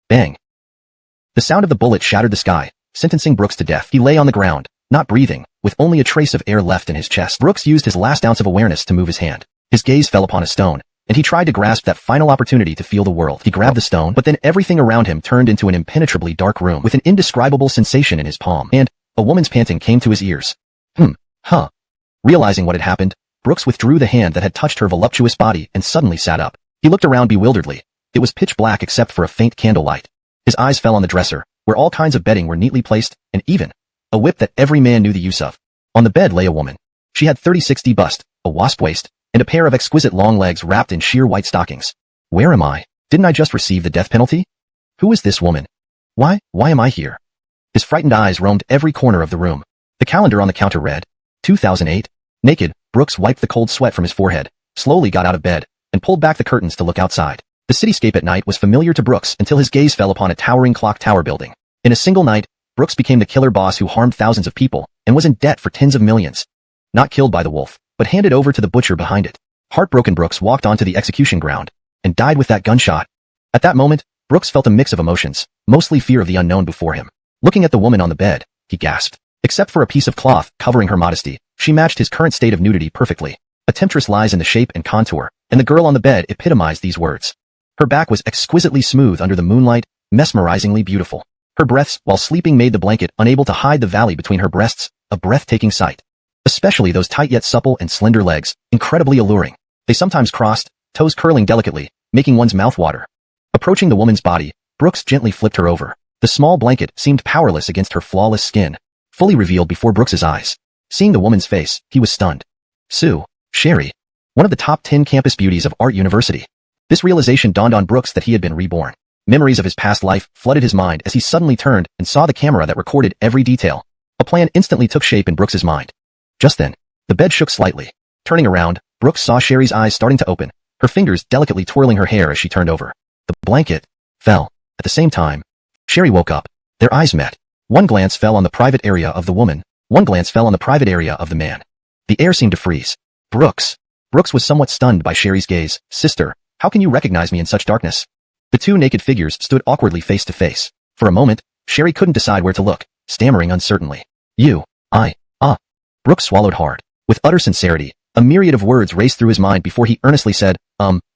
Bang. The sound of the bullet shattered the sky, sentencing Brooks to death. He lay on the ground, not breathing, with only a trace of air left in his chest. Brooks used his last ounce of awareness to move his hand. His gaze fell upon a stone, and he tried to grasp that final opportunity to feel the world. He grabbed the stone, but then everything around him turned into an impenetrably dark room with an indescribable sensation in his palm, and a woman's panting came to his ears. Huh. Realizing what had happened, Brooks withdrew the hand that had touched her voluptuous body and suddenly sat up. He looked around bewilderedly. It was pitch black except for a faint candlelight. His eyes fell on the dresser, where all kinds of bedding were neatly placed, and even a whip that every man knew the use of. On the bed lay a woman. She had 30-60 bust, a wasp waist, and a pair of exquisite long legs wrapped in sheer white stockings. Where am I? Didn't I just receive the death penalty? Who is this woman? Why am I here? His frightened eyes roamed every corner of the room. The calendar on the counter read, 2008. Naked, Brooks wiped the cold sweat from his forehead, slowly got out of bed, and pulled back the curtains to look outside. The cityscape at night was familiar to Brooks until his gaze fell upon a towering clock tower building. In a single night, Brooks became the killer boss who harmed thousands of people and was in debt for tens of millions. Not killed by the wolf, but handed over to the butcher behind it. Heartbroken, Brooks walked onto the execution ground and died with that gunshot. At that moment, Brooks felt a mix of emotions, mostly fear of the unknown before him. Looking at the woman on the bed, he gasped. Except for a piece of cloth covering her modesty, she matched his current state of nudity perfectly. A temptress lies in the shape and contour, and the girl on the bed epitomized these words. Her back was exquisitely smooth under the moonlight, mesmerizingly beautiful. Her breaths, while sleeping, made the blanket unable to hide the valley between her breasts, a breathtaking sight. Especially those tight yet supple and slender legs, incredibly alluring. They sometimes crossed, toes curling delicately, making one's mouth water. Approaching the woman's body, Brooks gently flipped her over. The small blanket seemed powerless against her flawless skin, fully revealed before Brooks's eyes. Seeing the woman's face, he was stunned. Sue, Sherry, one of the top 10 campus beauties of Art University. This realization dawned on Brooks that he had been reborn. Memories of his past life flooded his mind as he suddenly turned and saw the camera that recorded every detail. A plan instantly took shape in Brooks's mind. Just then, the bed shook slightly. Turning around, Brooks saw Sherry's eyes starting to open, her fingers delicately twirling her hair as she turned over. The blanket fell. At the same time, Sherry woke up. Their eyes met. One glance fell on the private area of the woman. One glance fell on the private area of the man. The air seemed to freeze. Brooks was somewhat stunned by Sherry's gaze. Sister, how can you recognize me in such darkness? The two naked figures stood awkwardly face to face. For a moment, Sherry couldn't decide where to look, stammering uncertainly. Brooks swallowed hard. With utter sincerity, a myriad of words raced through his mind before he earnestly said,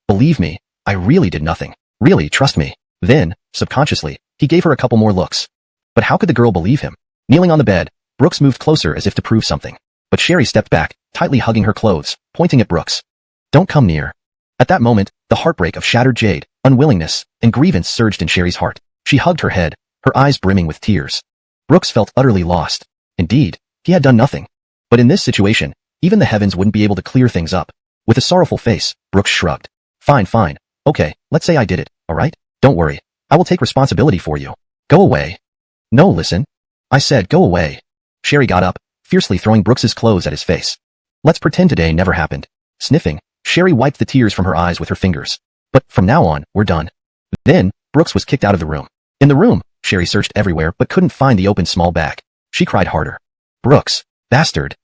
believe me, I really did nothing. Really, trust me. Then, subconsciously, he gave her a couple more looks. But how could the girl believe him? Kneeling on the bed, Brooks moved closer as if to prove something. But Sherry stepped back, tightly hugging her clothes, pointing at Brooks. Don't come near. At that moment, the heartbreak of shattered jade, unwillingness, and grievance surged in Sherry's heart. She hugged her head, her eyes brimming with tears. Brooks felt utterly lost. Indeed, he had done nothing. But in this situation, even the heavens wouldn't be able to clear things up. With a sorrowful face, Brooks shrugged. Fine. Okay, let's say I did it, alright? Don't worry. I will take responsibility for you. Go away. No, listen. I said go away. Sherry got up, fiercely throwing Brooks's clothes at his face. Let's pretend today never happened. Sniffing, Sherry wiped the tears from her eyes with her fingers. But from now on, we're done. Then, Brooks was kicked out of the room. In the room, Sherry searched everywhere but couldn't find the open small bag. She cried harder. Brooks, bastard.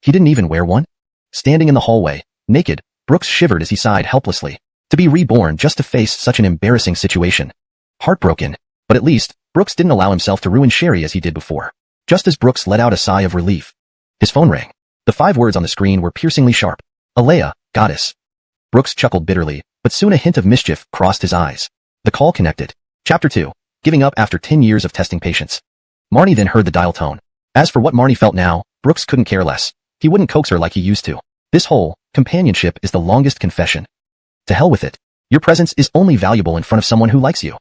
He didn't even wear one? Standing in the hallway, naked, Brooks shivered as he sighed helplessly. To be reborn just to face such an embarrassing situation. Heartbroken, but at least, Brooks didn't allow himself to ruin Sherry as he did before. Just as Brooks let out a sigh of relief, his phone rang. The 5 words on the screen were piercingly sharp. Alea, goddess. Brooks chuckled bitterly, but soon a hint of mischief crossed his eyes. The call connected. Chapter 2. Giving up after 10 years of testing patience. Marnie then heard the dial tone. As for what Marnie felt now, Brooks couldn't care less. He wouldn't coax her like he used to. This whole companionship is the longest confession. To hell with it. Your presence is only valuable in front of someone who likes you.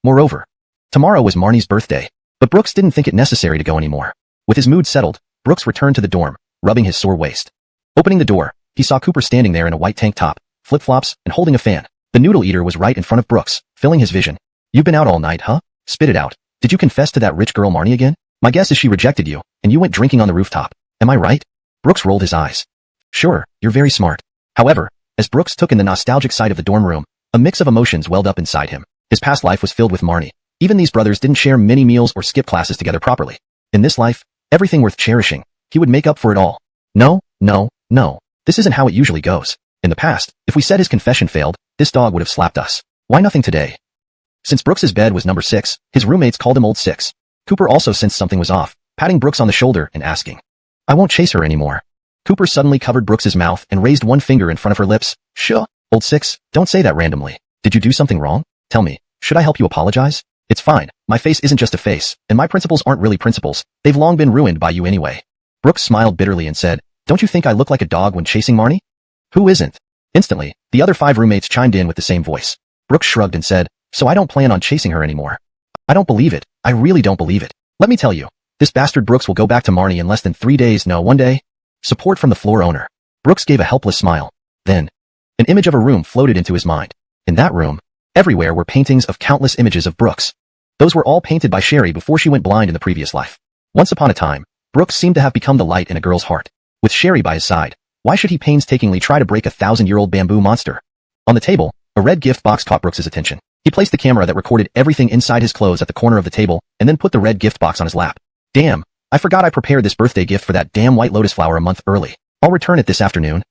Moreover, tomorrow was Marnie's birthday, but Brooks didn't think it necessary to go anymore. With his mood settled, Brooks returned to the dorm, rubbing his sore waist. Opening the door, he saw Cooper standing there in a white tank top, flip-flops, and holding a fan. The noodle eater was right in front of Brooks, filling his vision. You've been out all night, huh? Spit it out. Did you confess to that rich girl Marnie again? My guess is she rejected you, and you went drinking on the rooftop. Am I right? Brooks rolled his eyes. Sure, you're very smart. However, as Brooks took in the nostalgic sight of the dorm room, a mix of emotions welled up inside him. His past life was filled with Marnie. Even these brothers didn't share many meals or skip classes together properly. In this life, everything worth cherishing, he would make up for it all. No. This isn't how it usually goes. In the past, if we said his confession failed, this dog would have slapped us. Why nothing today? Since Brooks's bed was number 6, his roommates called him Old Six. Cooper also sensed something was off, patting Brooks on the shoulder and asking, "I won't chase her anymore." Cooper suddenly covered Brooks's mouth and raised one finger in front of her lips. "Shuh, Old Six, don't say that randomly. Did you do something wrong? Tell me, should I help you apologize? It's fine, my face isn't just a face, and my principles aren't really principles, they've long been ruined by you anyway." Brooks smiled bitterly and said, "Don't you think I look like a dog when chasing Marnie?" "Who isn't?" Instantly, the other 5 roommates chimed in with the same voice. Brooks shrugged and said, "So I don't plan on chasing her anymore." "I don't believe it, I really don't believe it. Let me tell you, this bastard Brooks will go back to Marnie in less than 3 days, no, 1 day." Support from the floor owner. Brooks gave a helpless smile. Then, an image of a room floated into his mind. In that room, everywhere were paintings of countless images of Brooks. Those were all painted by Sherry before she went blind in the previous life. Once upon a time, Brooks seemed to have become the light in a girl's heart. With Sherry by his side, why should he painstakingly try to break a 1,000-year-old bamboo monster? On the table, a red gift box caught Brooks's attention. He placed the camera that recorded everything inside his clothes at the corner of the table, and then put the red gift box on his lap. "Damn, I forgot I prepared this birthday gift for that damn white lotus flower a month early. I'll return it this afternoon."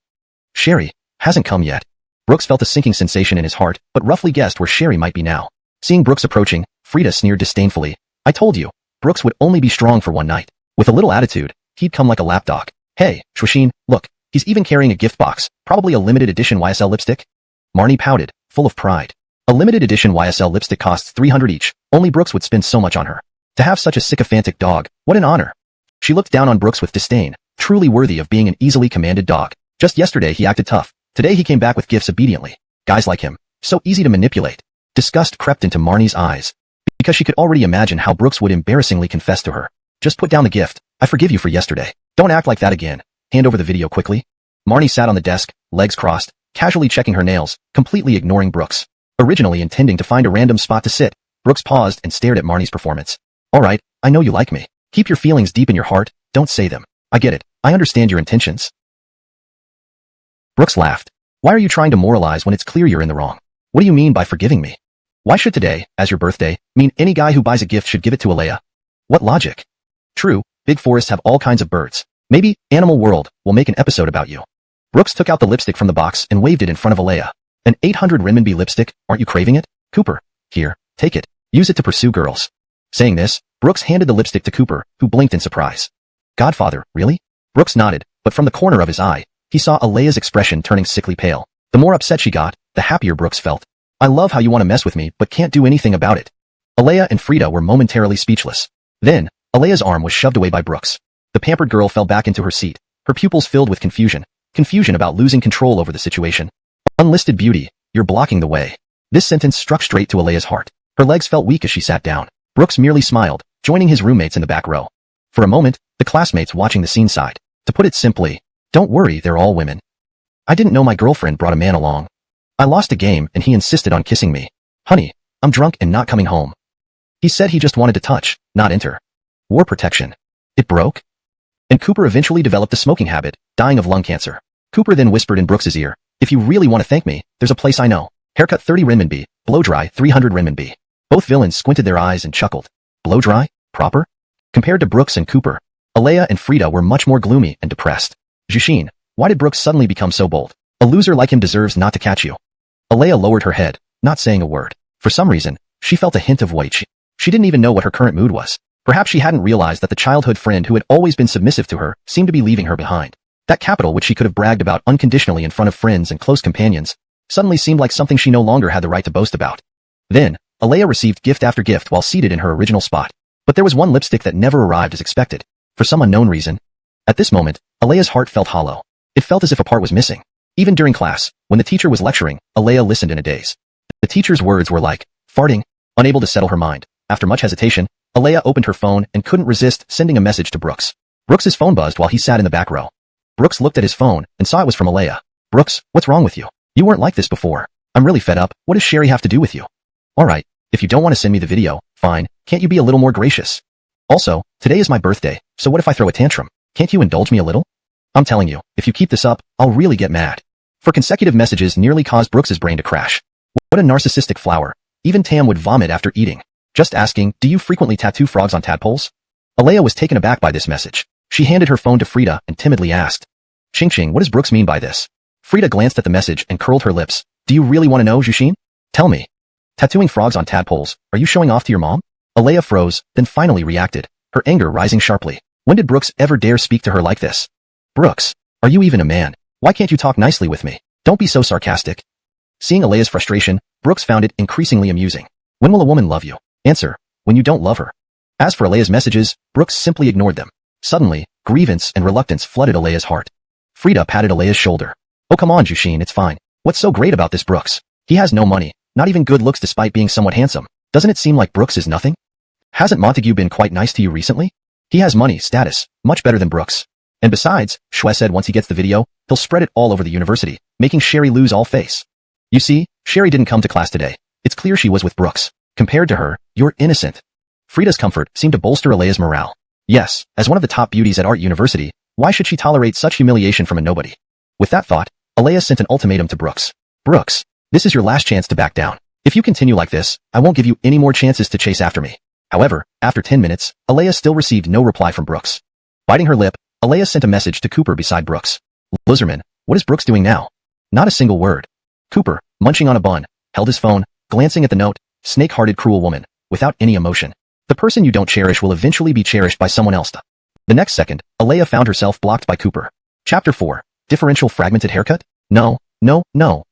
Sherry hasn't come yet. Brooks felt a sinking sensation in his heart, but roughly guessed where Sherry might be now. Seeing Brooks approaching, Frida sneered disdainfully. "I told you, Brooks would only be strong for one night. With a little attitude, he'd come like a lapdog. Hey, Shwashin, look, he's even carrying a gift box, probably a limited edition YSL lipstick." Marnie pouted, full of pride. A limited edition YSL lipstick costs $300 each, only Brooks would spend so much on her. To have such a sycophantic dog, what an honor. She looked down on Brooks with disdain, truly worthy of being an easily commanded dog. Just yesterday he acted tough, today he came back with gifts obediently. Guys like him, so easy to manipulate. Disgust crept into Marnie's eyes, because she could already imagine how Brooks would embarrassingly confess to her. "Just put down the gift, I forgive you for yesterday. Don't act like that again. Hand over the video quickly." Marnie sat on the desk, legs crossed, casually checking her nails, completely ignoring Brooks. Originally intending to find a random spot to sit, Brooks paused and stared at Marnie's performance. "Alright, I know you like me. Keep your feelings deep in your heart, don't say them. I get it, I understand your intentions." Brooks laughed. "Why are you trying to moralize when it's clear you're in the wrong? What do you mean by forgiving me? Why should today, as your birthday, mean any guy who buys a gift should give it to Alea? What logic? True, big forests have all kinds of birds. Maybe Animal World will make an episode about you." Brooks took out the lipstick from the box and waved it in front of Alea. "An 800 renminbi lipstick, aren't you craving it? Cooper, here, take it. Use it to pursue girls." Saying this, Brooks handed the lipstick to Cooper, who blinked in surprise. "Godfather, really?" Brooks nodded, but from the corner of his eye, he saw Alea's expression turning sickly pale. The more upset she got, the happier Brooks felt. "I love how you want to mess with me but can't do anything about it." Alea and Frida were momentarily speechless. Then, Alea's arm was shoved away by Brooks. The pampered girl fell back into her seat, her pupils filled with confusion. Confusion about losing control over the situation. "Unlisted beauty, you're blocking the way." This sentence struck straight to Alea's heart. Her legs felt weak as she sat down. Brooks merely smiled, joining his roommates in the back row. For a moment, the classmates watching the scene sighed. To put it simply, don't worry, they're all women. "I didn't know my girlfriend brought a man along. I lost a game and he insisted on kissing me. Honey, I'm drunk and not coming home. He said he just wanted to touch, not enter. War protection. It broke?" And Cooper eventually developed a smoking habit, dying of lung cancer. Cooper then whispered in Brooks's ear, "If you really want to thank me, there's a place I know. Haircut 30 renminbi, blow-dry 300 renminbi. Both villains squinted their eyes and chuckled. Blow-dry? Proper? Compared to Brooks and Cooper, Alea and Frida were much more gloomy and depressed. "Jushin, why did Brooks suddenly become so bold? A loser like him deserves not to catch you." Alea lowered her head, not saying a word. For some reason, she felt a hint of weight. She didn't even know what her current mood was. Perhaps she hadn't realized that the childhood friend who had always been submissive to her seemed to be leaving her behind. That capital which she could have bragged about unconditionally in front of friends and close companions suddenly seemed like something she no longer had the right to boast about. Then, Alea received gift after gift while seated in her original spot. But there was one lipstick that never arrived as expected, for some unknown reason. At this moment, Alea's heart felt hollow. It felt as if a part was missing. Even during class, when the teacher was lecturing, Alea listened in a daze. The teacher's words were like, farting. Unable to settle her mind, after much hesitation, Alea opened her phone and couldn't resist sending a message to Brooks. Brooks's phone buzzed while he sat in the back row. Brooks looked at his phone and saw it was from Alea. "Brooks, what's wrong with you? You weren't like this before. I'm really fed up. What does Sherry have to do with you?" "Alright, if you don't want to send me the video, fine. Can't you be a little more gracious? Also, today is my birthday, so what if I throw a tantrum? Can't you indulge me a little? I'm telling you, if you keep this up, I'll really get mad." For consecutive messages nearly caused Brooks's brain to crash. What a narcissistic flower. Even Tam would vomit after eating. Just asking, "Do you frequently tattoo frogs on tadpoles?" Alea was taken aback by this message. She handed her phone to Frida and timidly asked, "Ching Ching, what does Brooks mean by this?" Frida glanced at the message and curled her lips. "Do you really want to know, Jushin? Tell me." Tattooing frogs on tadpoles, are you showing off to your mom? Alea froze, then finally reacted, her anger rising sharply. When did Brooks ever dare speak to her like this? Brooks, are you even a man? Why can't you talk nicely with me? Don't be so sarcastic. Seeing Alea's frustration, Brooks found it increasingly amusing. When will a woman love you? Answer, when you don't love her. As for Alea's messages, Brooks simply ignored them. Suddenly, grievance and reluctance flooded Alea's heart. Frida patted Alea's shoulder. Oh come on Jushin, it's fine. What's so great about this Brooks? He has no money, not even good looks despite being somewhat handsome. Doesn't it seem like Brooks is nothing? Hasn't Montague been quite nice to you recently? He has money, status, much better than Brooks. And besides, Shue said once he gets the video, he'll spread it all over the university, making Sherry lose all face. You see, Sherry didn't come to class today. It's clear she was with Brooks. Compared to her, you're innocent. Frida's comfort seemed to bolster Alea's morale. Yes, as one of the top beauties at Art University, why should she tolerate such humiliation from a nobody? With that thought, Alea sent an ultimatum to Brooks. Brooks, this is your last chance to back down. If you continue like this, I won't give you any more chances to chase after me. However, after 10 minutes, Alea still received no reply from Brooks. Biting her lip, Alea sent a message to Cooper beside Brooks. Loserman, what is Brooks doing now? Not a single word. Cooper, munching on a bun, held his phone, glancing at the note, snake-hearted cruel woman, without any emotion. The person you don't cherish will eventually be cherished by someone else. The next second, Alea found herself blocked by Cooper. Chapter 4. Differential fragmented haircut? No,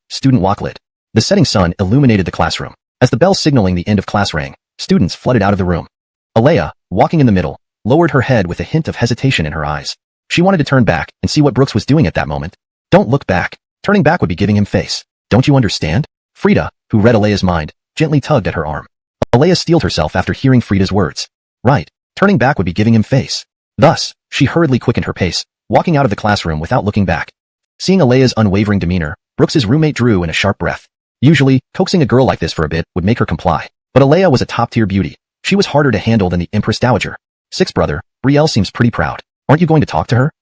student walklet. The setting sun illuminated the classroom. As the bell signaling the end of class rang, students flooded out of the room. Alea, walking in the middle, lowered her head with a hint of hesitation in her eyes. She wanted to turn back and see what Brooks was doing at that moment. Don't look back. Turning back would be giving him face. Don't you understand? Frida, who read Alea's mind, gently tugged at her arm. Alea steeled herself after hearing Frida's words. Right, turning back would be giving him face. Thus, she hurriedly quickened her pace, walking out of the classroom without looking back. Seeing Alea's unwavering demeanor, Brooks's roommate drew in a sharp breath. Usually, coaxing a girl like this for a bit would make her comply. But Alea was a top-tier beauty. She was harder to handle than the Empress Dowager. Sixth brother, Brielle seems pretty proud. Aren't you going to talk to her?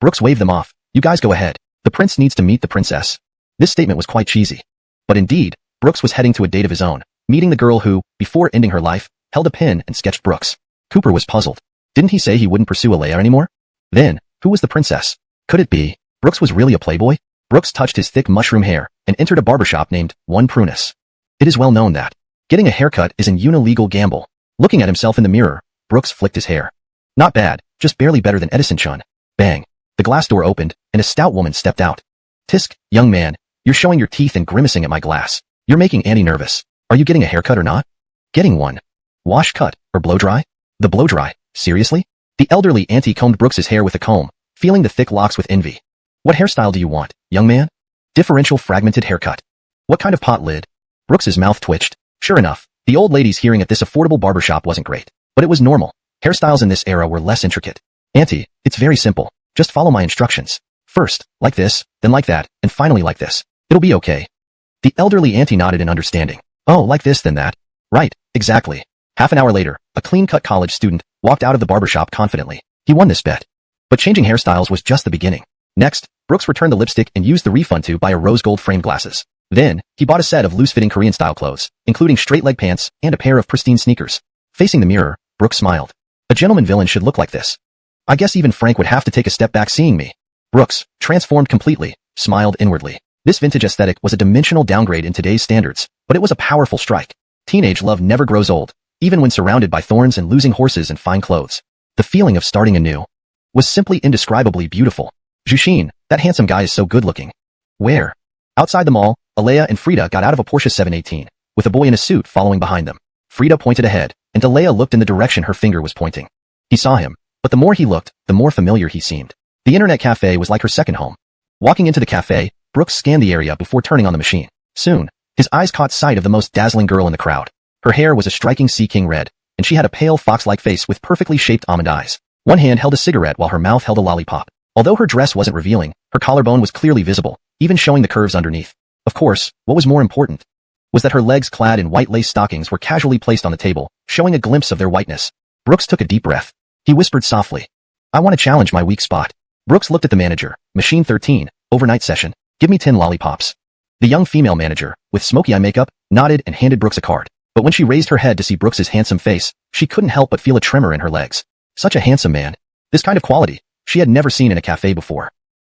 Brooks waved them off. You guys go ahead. The prince needs to meet the princess. This statement was quite cheesy. But indeed, Brooks was heading to a date of his own, meeting the girl who, before ending her life, held a pen and sketched Brooks. Cooper was puzzled. Didn't he say he wouldn't pursue Alea anymore? Then, who was the princess? Could it be Brooks was really a playboy? Brooks touched his thick mushroom hair and entered a barbershop named One Prunus. It is well known that getting a haircut is an illegal gamble. Looking at himself in the mirror, Brooks flicked his hair. Not bad, just barely better than Edison-chun. Bang. The glass door opened, and a stout woman stepped out. Tisk, young man, you're showing your teeth and grimacing at my glass. You're making Annie nervous. Are you getting a haircut or not? Getting one. Wash cut, or blow dry? The blow dry, seriously? The elderly auntie combed Brooks's hair with a comb, feeling the thick locks with envy. What hairstyle do you want, young man? Differential fragmented haircut. What kind of pot lid? Brooks's mouth twitched. Sure enough, the old lady's hearing at this affordable barbershop wasn't great, but it was normal. Hairstyles in this era were less intricate. Auntie, it's very simple. Just follow my instructions. First, like this, then like that, and finally like this. It'll be okay. The elderly auntie nodded in understanding. Oh, like this then that. Right, exactly. Half an hour later, a clean-cut college student walked out of the barbershop confidently. He won this bet. But changing hairstyles was just the beginning. Next, Brooks returned the lipstick and used the refund to buy a rose gold framed glasses. Then, he bought a set of loose-fitting Korean-style clothes, including straight-leg pants and a pair of pristine sneakers. Facing the mirror, Brooks smiled. A gentleman villain should look like this. I guess even Frank would have to take a step back seeing me. Brooks, transformed completely, smiled inwardly. This vintage aesthetic was a dimensional downgrade in today's standards, but it was a powerful strike. Teenage love never grows old, even when surrounded by thorns and losing horses and fine clothes. The feeling of starting anew was simply indescribably beautiful. Jushin, that handsome guy is so good-looking. Where? Outside the mall, Alea and Frida got out of a Porsche 718, with a boy in a suit following behind them. Frida pointed ahead, and Alea looked in the direction her finger was pointing. He saw him, but the more he looked, the more familiar he seemed. The internet cafe was like her second home. Walking into the cafe, Brooks scanned the area before turning on the machine. Soon, his eyes caught sight of the most dazzling girl in the crowd. Her hair was a striking sea king red, and she had a pale fox-like face with perfectly shaped almond eyes. One hand held a cigarette while her mouth held a lollipop. Although her dress wasn't revealing, her collarbone was clearly visible, even showing the curves underneath. Of course, what was more important was that her legs clad in white lace stockings were casually placed on the table, showing a glimpse of their whiteness. Brooks took a deep breath. He whispered softly, I want to challenge my weak spot. Brooks looked at the manager. Machine 13, overnight session. Give me 10 lollipops. The young female manager, with smoky eye makeup, nodded and handed Brooks a card. But when she raised her head to see Brooks's handsome face, she couldn't help but feel a tremor in her legs. Such a handsome man. This kind of quality she had never seen in a cafe before.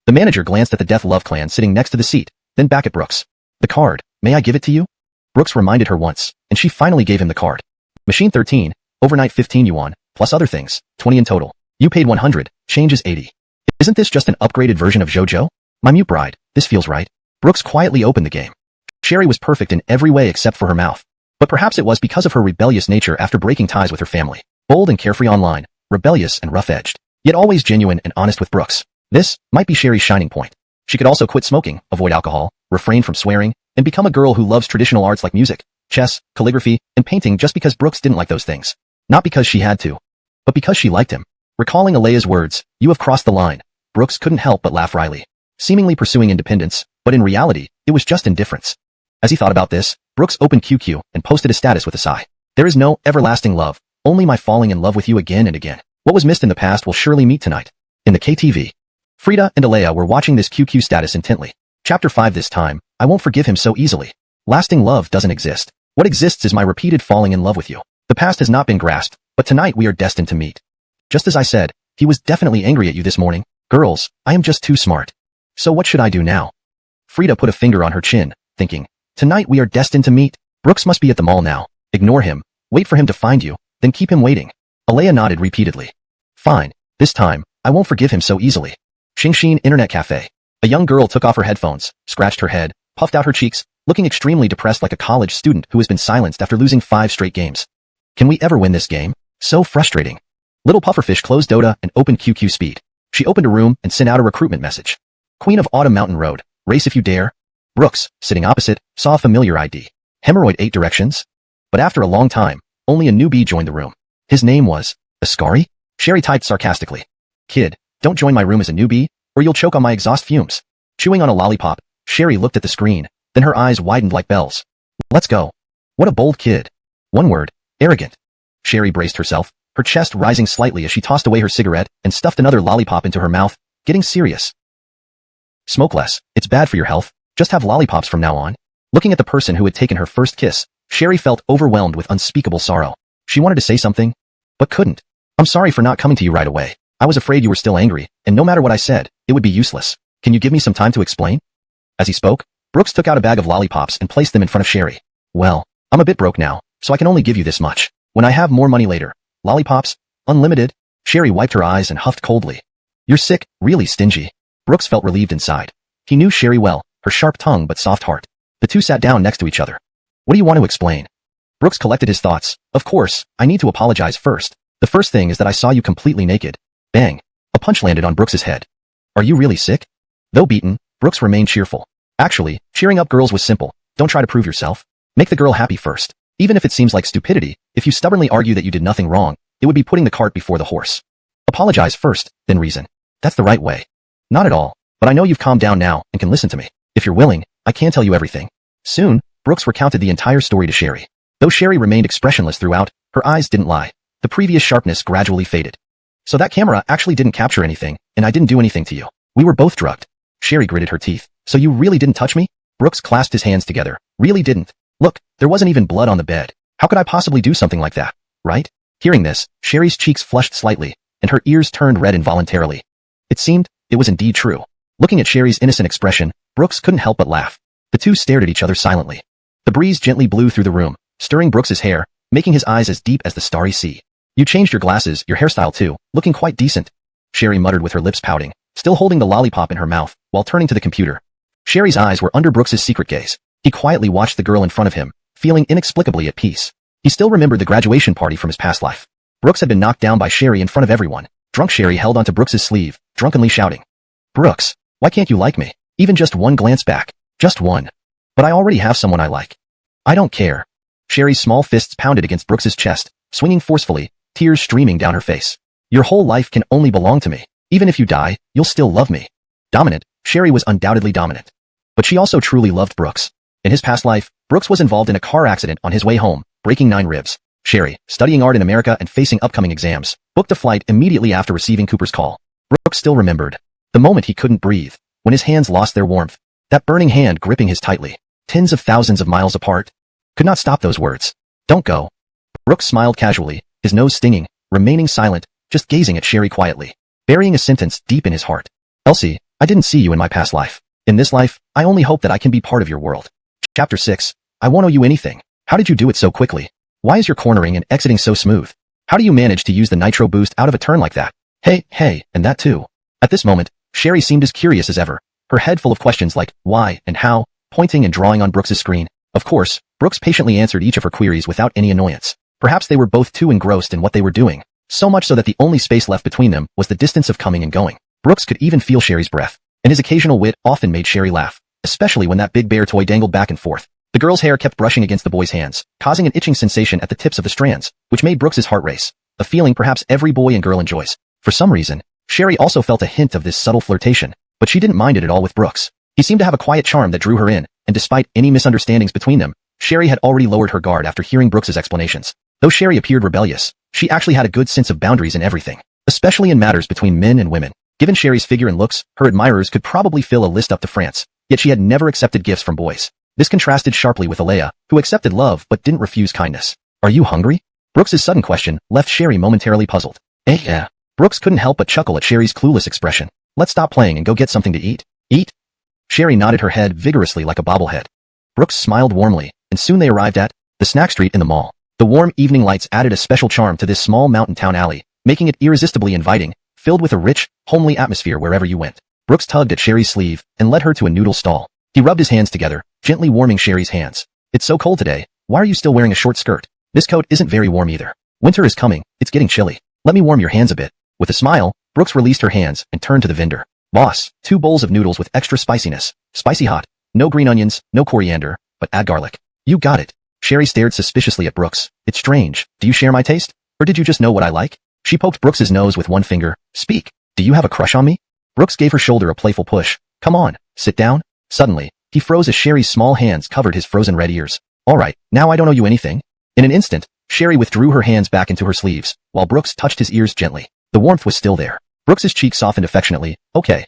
The manager glanced at the Death Love clan sitting next to the seat, then back at Brooks. The card, may I give it to you? Brooks reminded her once, and she finally gave him the card. Machine 13, overnight 15 yuan, plus other things, 20 in total. You paid 100, change is 80. Isn't this just an upgraded version of JoJo? My mute bride, this feels right. Brooks quietly opened the game. Sherry was perfect in every way except for her mouth. But perhaps it was because of her rebellious nature after breaking ties with her family. Bold and carefree online, rebellious and rough-edged, yet always genuine and honest with Brooks. This might be Sherry's shining point. She could also quit smoking, avoid alcohol, refrain from swearing, and become a girl who loves traditional arts like music, chess, calligraphy, and painting just because Brooks didn't like those things. Not because she had to, but because she liked him. Recalling Alea's words, "You have crossed the line," Brooks couldn't help but laugh wryly. Seemingly pursuing independence, but in reality, it was just indifference. As he thought about this, Brooks opened QQ and posted a status with a sigh. There is no everlasting love, only my falling in love with you again and again. What was missed in the past will surely meet tonight. In the KTV. Frida and Alea were watching this QQ status intently. Chapter 5 this time, I won't forgive him so easily. Lasting love doesn't exist. What exists is my repeated falling in love with you. The past has not been grasped, but tonight we are destined to meet. Just as I said, he was definitely angry at you this morning. Girls, I am just too smart. So what should I do now? Frida put a finger on her chin, thinking, tonight we are destined to meet. Brooks must be at the mall now. Ignore him, wait for him to find you, then keep him waiting. Alea nodded repeatedly. Fine, this time, I won't forgive him so easily. Xingxin Internet Cafe. A young girl took off her headphones, scratched her head, puffed out her cheeks, looking extremely depressed like a college student who has been silenced after losing 5 straight games. Can we ever win this game? So frustrating. Little Pufferfish closed Dota and opened QQ Speed. She opened a room and sent out a recruitment message. Queen of Autumn Mountain Road, race if you dare. Brooks, sitting opposite, saw a familiar ID. Hemorrhoid 8 directions? But after a long time, only a newbie joined the room. His name was Ascari? Sherry typed sarcastically. Kid, don't join my room as a newbie, or you'll choke on my exhaust fumes. Chewing on a lollipop, Sherry looked at the screen, then her eyes widened like bells. Let's go. What a bold kid. One word, arrogant. Sherry braced herself, her chest rising slightly as she tossed away her cigarette and stuffed another lollipop into her mouth, getting serious. Smoke less, it's bad for your health, just have lollipops from now on. Looking at the person who had taken her first kiss, Sherry felt overwhelmed with unspeakable sorrow. She wanted to say something, but couldn't. I'm sorry for not coming to you right away. I was afraid you were still angry, and no matter what I said, it would be useless. Can you give me some time to explain? As he spoke, Brooks took out a bag of lollipops and placed them in front of Sherry. Well, I'm a bit broke now, so I can only give you this much. When I have more money later. Lollipops? Unlimited? Sherry wiped her eyes and huffed coldly. You're sick, really stingy. Brooks felt relieved inside. He knew Sherry well, her sharp tongue but soft heart. The two sat down next to each other. What do you want to explain? Brooks collected his thoughts. Of course, I need to apologize first. The first thing is that I saw you completely naked. Bang. A punch landed on Brooks's head. Are you really sick? Though beaten, Brooks remained cheerful. Actually, cheering up girls was simple. Don't try to prove yourself. Make the girl happy first. Even if it seems like stupidity, if you stubbornly argue that you did nothing wrong, it would be putting the cart before the horse. Apologize first, then reason. That's the right way. Not at all, but I know you've calmed down now and can listen to me. If you're willing, I can tell you everything. Soon, Brooks recounted the entire story to Sherry. Though Sherry remained expressionless throughout, her eyes didn't lie. The previous sharpness gradually faded. So that camera actually didn't capture anything, and I didn't do anything to you. We were both drugged. Sherry gritted her teeth. So you really didn't touch me? Brooks clasped his hands together. Really didn't. Look, there wasn't even blood on the bed. How could I possibly do something like that? Right? Hearing this, Sherry's cheeks flushed slightly, and her ears turned red involuntarily. It seemed, it was indeed true. Looking at Sherry's innocent expression, Brooks couldn't help but laugh. The two stared at each other silently. The breeze gently blew through the room, stirring Brooks's hair, making his eyes as deep as the starry sea. You changed your glasses, your hairstyle too, looking quite decent. Sherry muttered with her lips pouting, still holding the lollipop in her mouth, while turning to the computer. Sherry's eyes were under Brooks's secret gaze. He quietly watched the girl in front of him, feeling inexplicably at peace. He still remembered the graduation party from his past life. Brooks had been knocked down by Sherry in front of everyone. Drunk Sherry held onto Brooks's sleeve, drunkenly shouting. Brooks, why can't you like me? Even just one glance back. Just one. But I already have someone I like. I don't care. Sherry's small fists pounded against Brooks's chest, swinging forcefully, tears streaming down her face. Your whole life can only belong to me. Even if you die, you'll still love me. Dominant, Sherry was undoubtedly dominant. But she also truly loved Brooks. In his past life, Brooks was involved in a car accident on his way home, breaking 9 ribs. Sherry, studying art in America and facing upcoming exams, booked a flight immediately after receiving Cooper's call. Brooks still remembered. The moment he couldn't breathe, when his hands lost their warmth, that burning hand gripping his tightly, tens of thousands of miles apart. Could not stop those words. Don't go. Brooks smiled casually, his nose stinging, remaining silent, just gazing at Sherry quietly, burying a sentence deep in his heart. Elsie, I didn't see you in my past life. In this life, I only hope that I can be part of your world. Chapter 6. I won't owe you anything. How did you do it so quickly? Why is your cornering and exiting so smooth? How do you manage to use the nitro boost out of a turn like that? Hey, and that too. At this moment, Sherry seemed as curious as ever, her head full of questions like why and how, pointing and drawing on Brooks's screen. Of course, Brooks patiently answered each of her queries without any annoyance. Perhaps they were both too engrossed in what they were doing, so much so that the only space left between them was the distance of coming and going. Brooks could even feel Sherry's breath, and his occasional wit often made Sherry laugh, especially when that big bear toy dangled back and forth. The girl's hair kept brushing against the boy's hands, causing an itching sensation at the tips of the strands, which made Brooks's heart race, a feeling perhaps every boy and girl enjoys. For some reason, Sherry also felt a hint of this subtle flirtation, but she didn't mind it at all with Brooks. He seemed to have a quiet charm that drew her in, and despite any misunderstandings between them, Sherry had already lowered her guard after hearing Brooks's explanations. Though Sherry appeared rebellious, she actually had a good sense of boundaries in everything, especially in matters between men and women. Given Sherry's figure and looks, her admirers could probably fill a list up to France, yet she had never accepted gifts from boys. This contrasted sharply with Alea, who accepted love but didn't refuse kindness. Are you hungry? Brooks's sudden question left Sherry momentarily puzzled. Yeah. Brooks couldn't help but chuckle at Sherry's clueless expression. Let's stop playing and go get something to eat. Eat? Sherry nodded her head vigorously like a bobblehead. Brooks smiled warmly, and soon they arrived at the snack street in the mall. The warm evening lights added a special charm to this small mountain town alley, making it irresistibly inviting, filled with a rich, homely atmosphere wherever you went. Brooks tugged at Sherry's sleeve and led her to a noodle stall. He rubbed his hands together, gently warming Sherry's hands. It's so cold today. Why are you still wearing a short skirt? This coat isn't very warm either. Winter is coming. It's getting chilly. Let me warm your hands a bit. With a smile, Brooks released her hands and turned to the vendor. Boss, 2 bowls of noodles with extra spiciness. Spicy hot. No green onions, no coriander, but add garlic. You got it. Sherry stared suspiciously at Brooks. It's strange. Do you share my taste? Or did you just know what I like? She poked Brooks's nose with one finger. Speak. Do you have a crush on me? Brooks gave her shoulder a playful push. Come on, sit down. Suddenly, he froze as Sherry's small hands covered his frozen red ears. All right, now I don't owe you anything. In an instant, Sherry withdrew her hands back into her sleeves, while Brooks touched his ears gently. The warmth was still there. Brooks's cheek softened affectionately. Okay,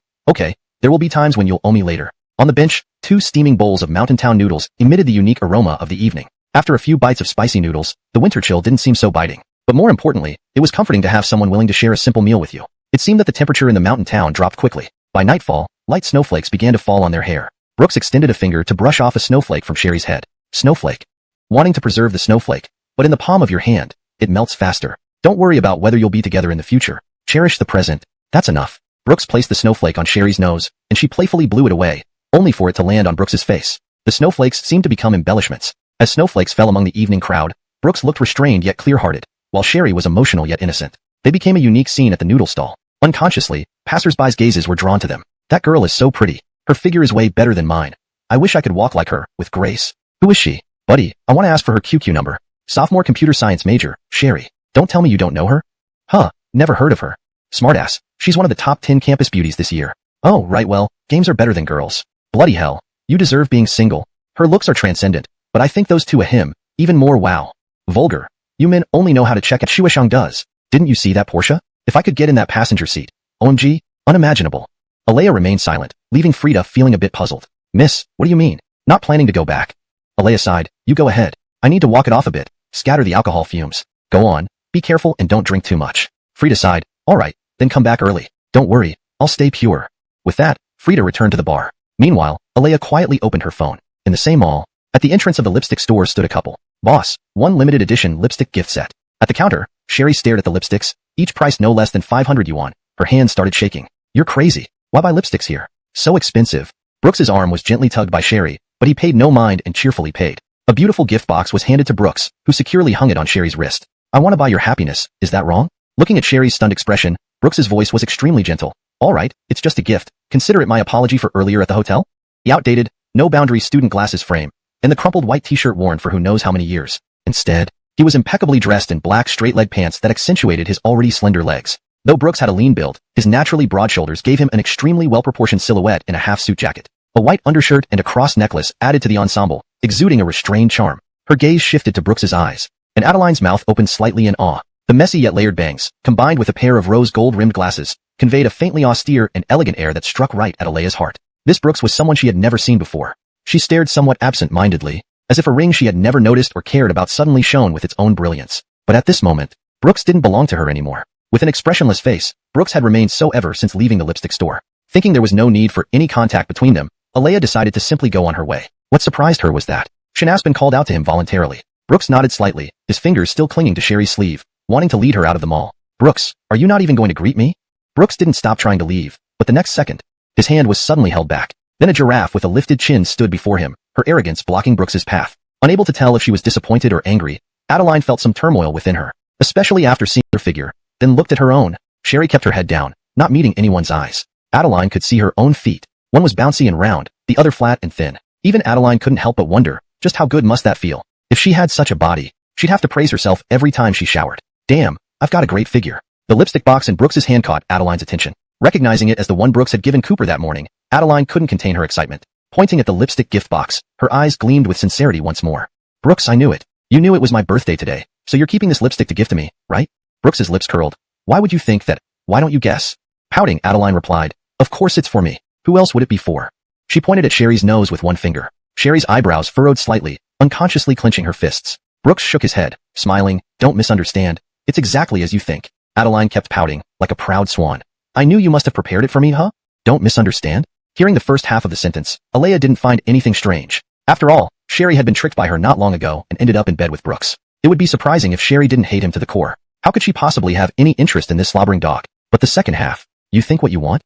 there will be times when you'll owe me later. On the bench, 2 steaming bowls of Mountain Town noodles emitted the unique aroma of the evening. After a few bites of spicy noodles, the winter chill didn't seem so biting. But more importantly, it was comforting to have someone willing to share a simple meal with you. It seemed that the temperature in the mountain town dropped quickly. By nightfall, light snowflakes began to fall on their hair. Brooks extended a finger to brush off a snowflake from Sherry's head. Snowflake. Wanting to preserve the snowflake, but in the palm of your hand, it melts faster. Don't worry about whether you'll be together in the future. Cherish the present. That's enough. Brooks placed the snowflake on Sherry's nose, and she playfully blew it away, only for it to land on Brooks's face. The snowflakes seemed to become embellishments. As snowflakes fell among the evening crowd, Brooks looked restrained yet clear-hearted, while Sherry was emotional yet innocent. They became a unique scene at the noodle stall. Unconsciously, passers-by's gazes were drawn to them. That girl is so pretty. Her figure is way better than mine. I wish I could walk like her, with grace. Who is she? Buddy, I want to ask for her QQ number. Sophomore computer science major, Sherry. Don't tell me you don't know her. Huh, never heard of her. Smartass. She's one of the top 10 campus beauties this year. Oh, right, well, games are better than girls. Bloody hell. You deserve being single. Her looks are transcendent, but I think those two a him, even more wow. Vulgar. You men only know how to check at Shuashang does. Didn't you see that Porsche? If I could get in that passenger seat. OMG, unimaginable. Alea remained silent, leaving Frida feeling a bit puzzled. Miss, what do you mean? Not planning to go back. Alea sighed. You go ahead. I need to walk it off a bit. Scatter the alcohol fumes. Go on. Be careful and don't drink too much. Frida sighed. All right, then come back early. Don't worry. I'll stay pure. With that, Frida returned to the bar. Meanwhile, Alea quietly opened her phone. In the same mall, at the entrance of the lipstick store stood a couple. Boss, 1 limited edition lipstick gift set. At the counter, Sherry stared at the lipsticks, each priced no less than 500 yuan. Her hands started shaking. You're crazy. Why buy lipsticks here? So expensive. Brooks's arm was gently tugged by Sherry, but he paid no mind and cheerfully paid. A beautiful gift box was handed to Brooks, who securely hung it on Sherry's wrist. I want to buy your happiness, is that wrong? Looking at Sherry's stunned expression, Brooks's voice was extremely gentle. All right, it's just a gift. Consider it my apology for earlier at the hotel. The outdated, no boundary student glasses frame, and the crumpled white t-shirt worn for who knows how many years. Instead, he was impeccably dressed in black straight-leg pants that accentuated his already slender legs. Though Brooks had a lean build, his naturally broad shoulders gave him an extremely well-proportioned silhouette in a half-suit jacket. A white undershirt and a cross necklace added to the ensemble, exuding a restrained charm. Her gaze shifted to Brooks's eyes, and Adeline's mouth opened slightly in awe. The messy yet layered bangs, combined with a pair of rose gold-rimmed glasses, conveyed a faintly austere and elegant air that struck right at Alea's heart. This Brooks was someone she had never seen before. She stared somewhat absent-mindedly, as if a ring she had never noticed or cared about suddenly shone with its own brilliance. But at this moment, Brooks didn't belong to her anymore. With an expressionless face, Brooks had remained so ever since leaving the lipstick store. Thinking there was no need for any contact between them, Alea decided to simply go on her way. What surprised her was that, Shanasbin called out to him voluntarily. Brooks nodded slightly, his fingers still clinging to Sherry's sleeve, wanting to lead her out of the mall. Brooks, are you not even going to greet me? Brooks didn't stop trying to leave, but the next second, his hand was suddenly held back. Then a giraffe with a lifted chin stood before him, her arrogance blocking Brooks's path. Unable to tell if she was disappointed or angry, Adeline felt some turmoil within her, especially after seeing her figure, then looked at her own. Sherry kept her head down, not meeting anyone's eyes. Adeline could see her own feet. One was bouncy and round, the other flat and thin. Even Adeline couldn't help but wonder, just how good must that feel? If she had such a body, she'd have to praise herself every time she showered. Damn, I've got a great figure. The lipstick box in Brooks's hand caught Adeline's attention. Recognizing it as the one Brooks had given Cooper that morning, Adeline couldn't contain her excitement. Pointing at the lipstick gift box, her eyes gleamed with sincerity once more. Brooks, I knew it. You knew it was my birthday today, so you're keeping this lipstick to gift to me, right? Brooks's lips curled. Why would you think that? Why don't you guess? Pouting, Adeline replied, of course it's for me. Who else would it be for? She pointed at Sherry's nose with one finger. Sherry's eyebrows furrowed slightly, unconsciously clenching her fists. Brooks shook his head, smiling, don't misunderstand. It's exactly as you think. Adeline kept pouting, like a proud swan. I knew you must have prepared it for me, huh? Don't misunderstand? Hearing the first half of the sentence, Alea didn't find anything strange. After all, Sherry had been tricked by her not long ago and ended up in bed with Brooks. It would be surprising if Sherry didn't hate him to the core. How could she possibly have any interest in this slobbering dog? But the second half, you think what you want?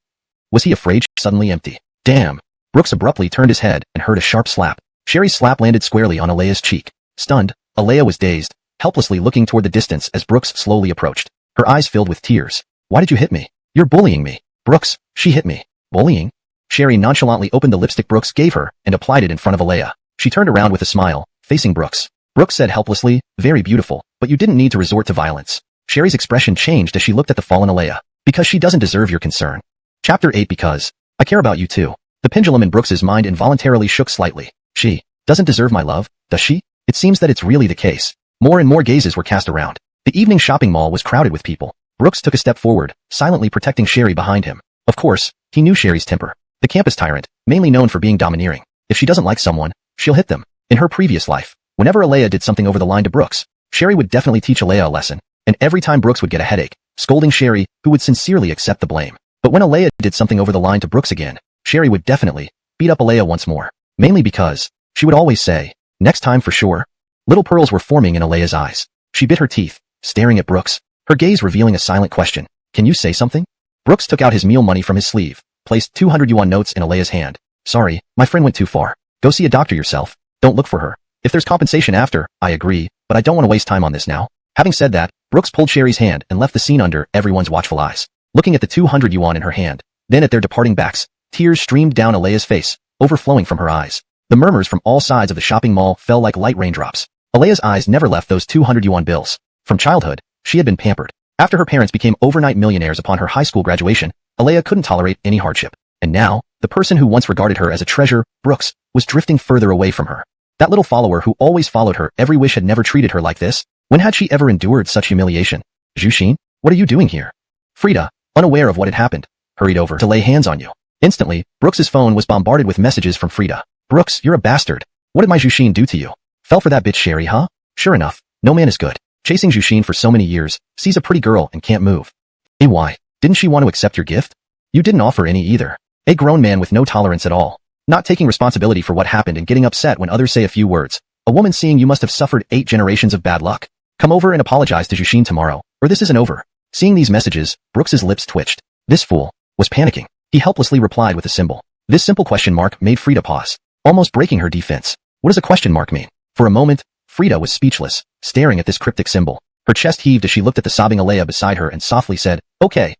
Was he afraid? Suddenly empty. Damn. Brooks abruptly turned his head and heard a sharp slap. Sherry's slap landed squarely on Alea's cheek. Stunned, Alea was dazed, helplessly looking toward the distance as Brooks slowly approached. Her eyes filled with tears. Why did you hit me? You're bullying me. Brooks, she hit me. Bullying? Sherry nonchalantly opened the lipstick Brooks gave her and applied it in front of Alea. She turned around with a smile, facing Brooks. Brooks said helplessly, very beautiful, but you didn't need to resort to violence. Sherry's expression changed as she looked at the fallen Alea. Because she doesn't deserve your concern. Chapter 8 Because I care about you too. The pendulum in Brooks's mind involuntarily shook slightly. She doesn't deserve my love, does she? It seems that it's really the case. More and more gazes were cast around. The evening shopping mall was crowded with people. Brooks took a step forward, silently protecting Sherry behind him. Of course, he knew Sherry's temper. The campus tyrant, mainly known for being domineering. If she doesn't like someone, she'll hit them. In her previous life, whenever Alea did something over the line to Brooks, Sherry would definitely teach Alea a lesson. And every time Brooks would get a headache, scolding Sherry, who would sincerely accept the blame. But when Alea did something over the line to Brooks again, Sherry would definitely beat up Alea once more. Mainly because she would always say, next time for sure. Little pearls were forming in Alea's eyes. She bit her teeth, staring at Brooks, her gaze revealing a silent question. Can you say something? Brooks took out his meal money from his sleeve, placed 200 yuan notes in Alea's hand. Sorry, my friend went too far. Go see a doctor yourself. Don't look for her. If there's compensation after, I agree, but I don't want to waste time on this now. Having said that, Brooks pulled Sherry's hand and left the scene under everyone's watchful eyes. Looking at the 200 yuan in her hand, then at their departing backs, tears streamed down Alea's face, overflowing from her eyes. The murmurs from all sides of the shopping mall fell like light raindrops. Alea's eyes never left those 200 yuan bills. From childhood, she had been pampered. After her parents became overnight millionaires upon her high school graduation, Alea couldn't tolerate any hardship. And now, the person who once regarded her as a treasure, Brooks, was drifting further away from her. That little follower who always followed her every wish had never treated her like this. When had she ever endured such humiliation? Zhu, what are you doing here? Frida, unaware of what had happened, hurried over to lay hands on you. Instantly, Brooks's phone was bombarded with messages from Frida. Brooks, you're a bastard. What did my Zhu do to you? Fell for that bitch Sherry, huh? Sure enough, no man is good. Chasing Zhu for so many years, sees a pretty girl and can't move. Why? Didn't she want to accept your gift? You didn't offer any either. A grown man with no tolerance at all. Not taking responsibility for what happened and getting upset when others say a few words. A woman seeing you must have suffered 8 generations of bad luck. Come over and apologize to Zhu tomorrow, or this isn't over. Seeing these messages, Brooks's lips twitched. This fool was panicking. He helplessly replied with a symbol. This simple question mark made Frida pause, almost breaking her defense. What does a question mark mean? For a moment, Frida was speechless, staring at this cryptic symbol. Her chest heaved as she looked at the sobbing Alea beside her and softly said, Okay,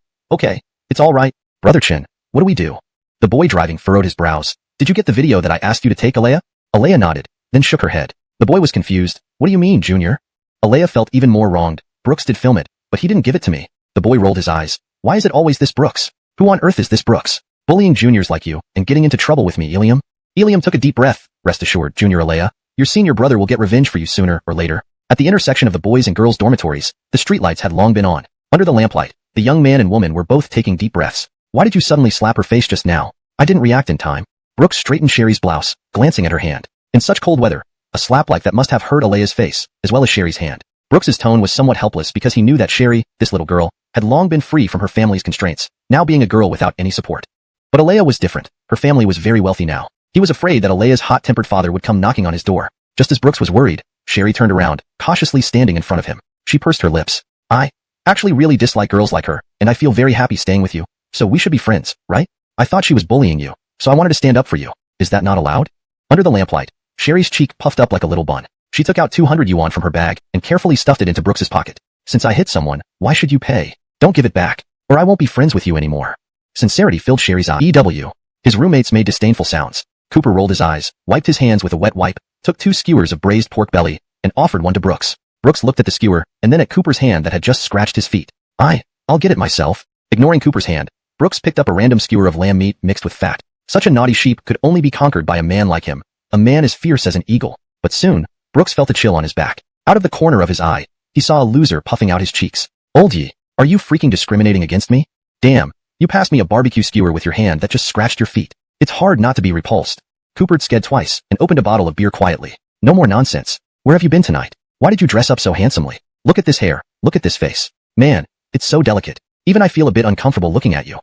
it's all right. Brother Chin, what do we do? The boy driving furrowed his brows. Did you get the video that I asked you to take, Alea? Alea nodded, then shook her head. The boy was confused. What do you mean, Junior? Alea felt even more wronged. Brooks did film it, but he didn't give it to me. The boy rolled his eyes. Why is it always this Brooks? Who on earth is this Brooks? Bullying juniors like you, and getting into trouble with me, Ilium? Ilium took a deep breath. Rest assured, Junior Alea, your senior brother will get revenge for you sooner or later. At the intersection of the boys' and girls' dormitories, the streetlights had long been on. Under the lamplight, the young man and woman were both taking deep breaths. Why did you suddenly slap her face just now? I didn't react in time. Brooks straightened Sherry's blouse, glancing at her hand. In such cold weather, a slap like that must have hurt Alea's face, as well as Sherry's hand. Brooks's tone was somewhat helpless because he knew that Sherry, this little girl, had long been free from her family's constraints, now being a girl without any support. But Alea was different. Her family was very wealthy now. He was afraid that Alea's hot-tempered father would come knocking on his door. Just as Brooks was worried, Sherry turned around, cautiously standing in front of him. She pursed her lips. I actually really dislike girls like her, and I feel very happy staying with you. So we should be friends, right? I thought she was bullying you, so I wanted to stand up for you. Is that not allowed? Under the lamplight, Sherry's cheek puffed up like a little bun. She took out 200 yuan from her bag and carefully stuffed it into Brooks's pocket. Since I hit someone, why should you pay? Don't give it back, or I won't be friends with you anymore. Sincerity filled Sherry's eyes. His roommates made disdainful sounds. Cooper rolled his eyes, wiped his hands with a wet wipe, took 2 skewers of braised pork belly, and offered one to Brooks. Brooks looked at the skewer, and then at Cooper's hand that had just scratched his feet. I'll get it myself. Ignoring Cooper's hand, Brooks picked up a random skewer of lamb meat mixed with fat. Such a naughty sheep could only be conquered by a man like him, a man as fierce as an eagle. But soon, Brooks felt a chill on his back. Out of the corner of his eye, he saw a loser puffing out his cheeks. Old ye, are you freaking discriminating against me? Damn, you passed me a barbecue skewer with your hand that just scratched your feet. It's hard not to be repulsed. Cooper sked twice and opened a bottle of beer quietly. No more nonsense. Where have you been tonight? Why did you dress up so handsomely? Look at this hair. Look at this face. Man, it's so delicate. Even I feel a bit uncomfortable looking at you.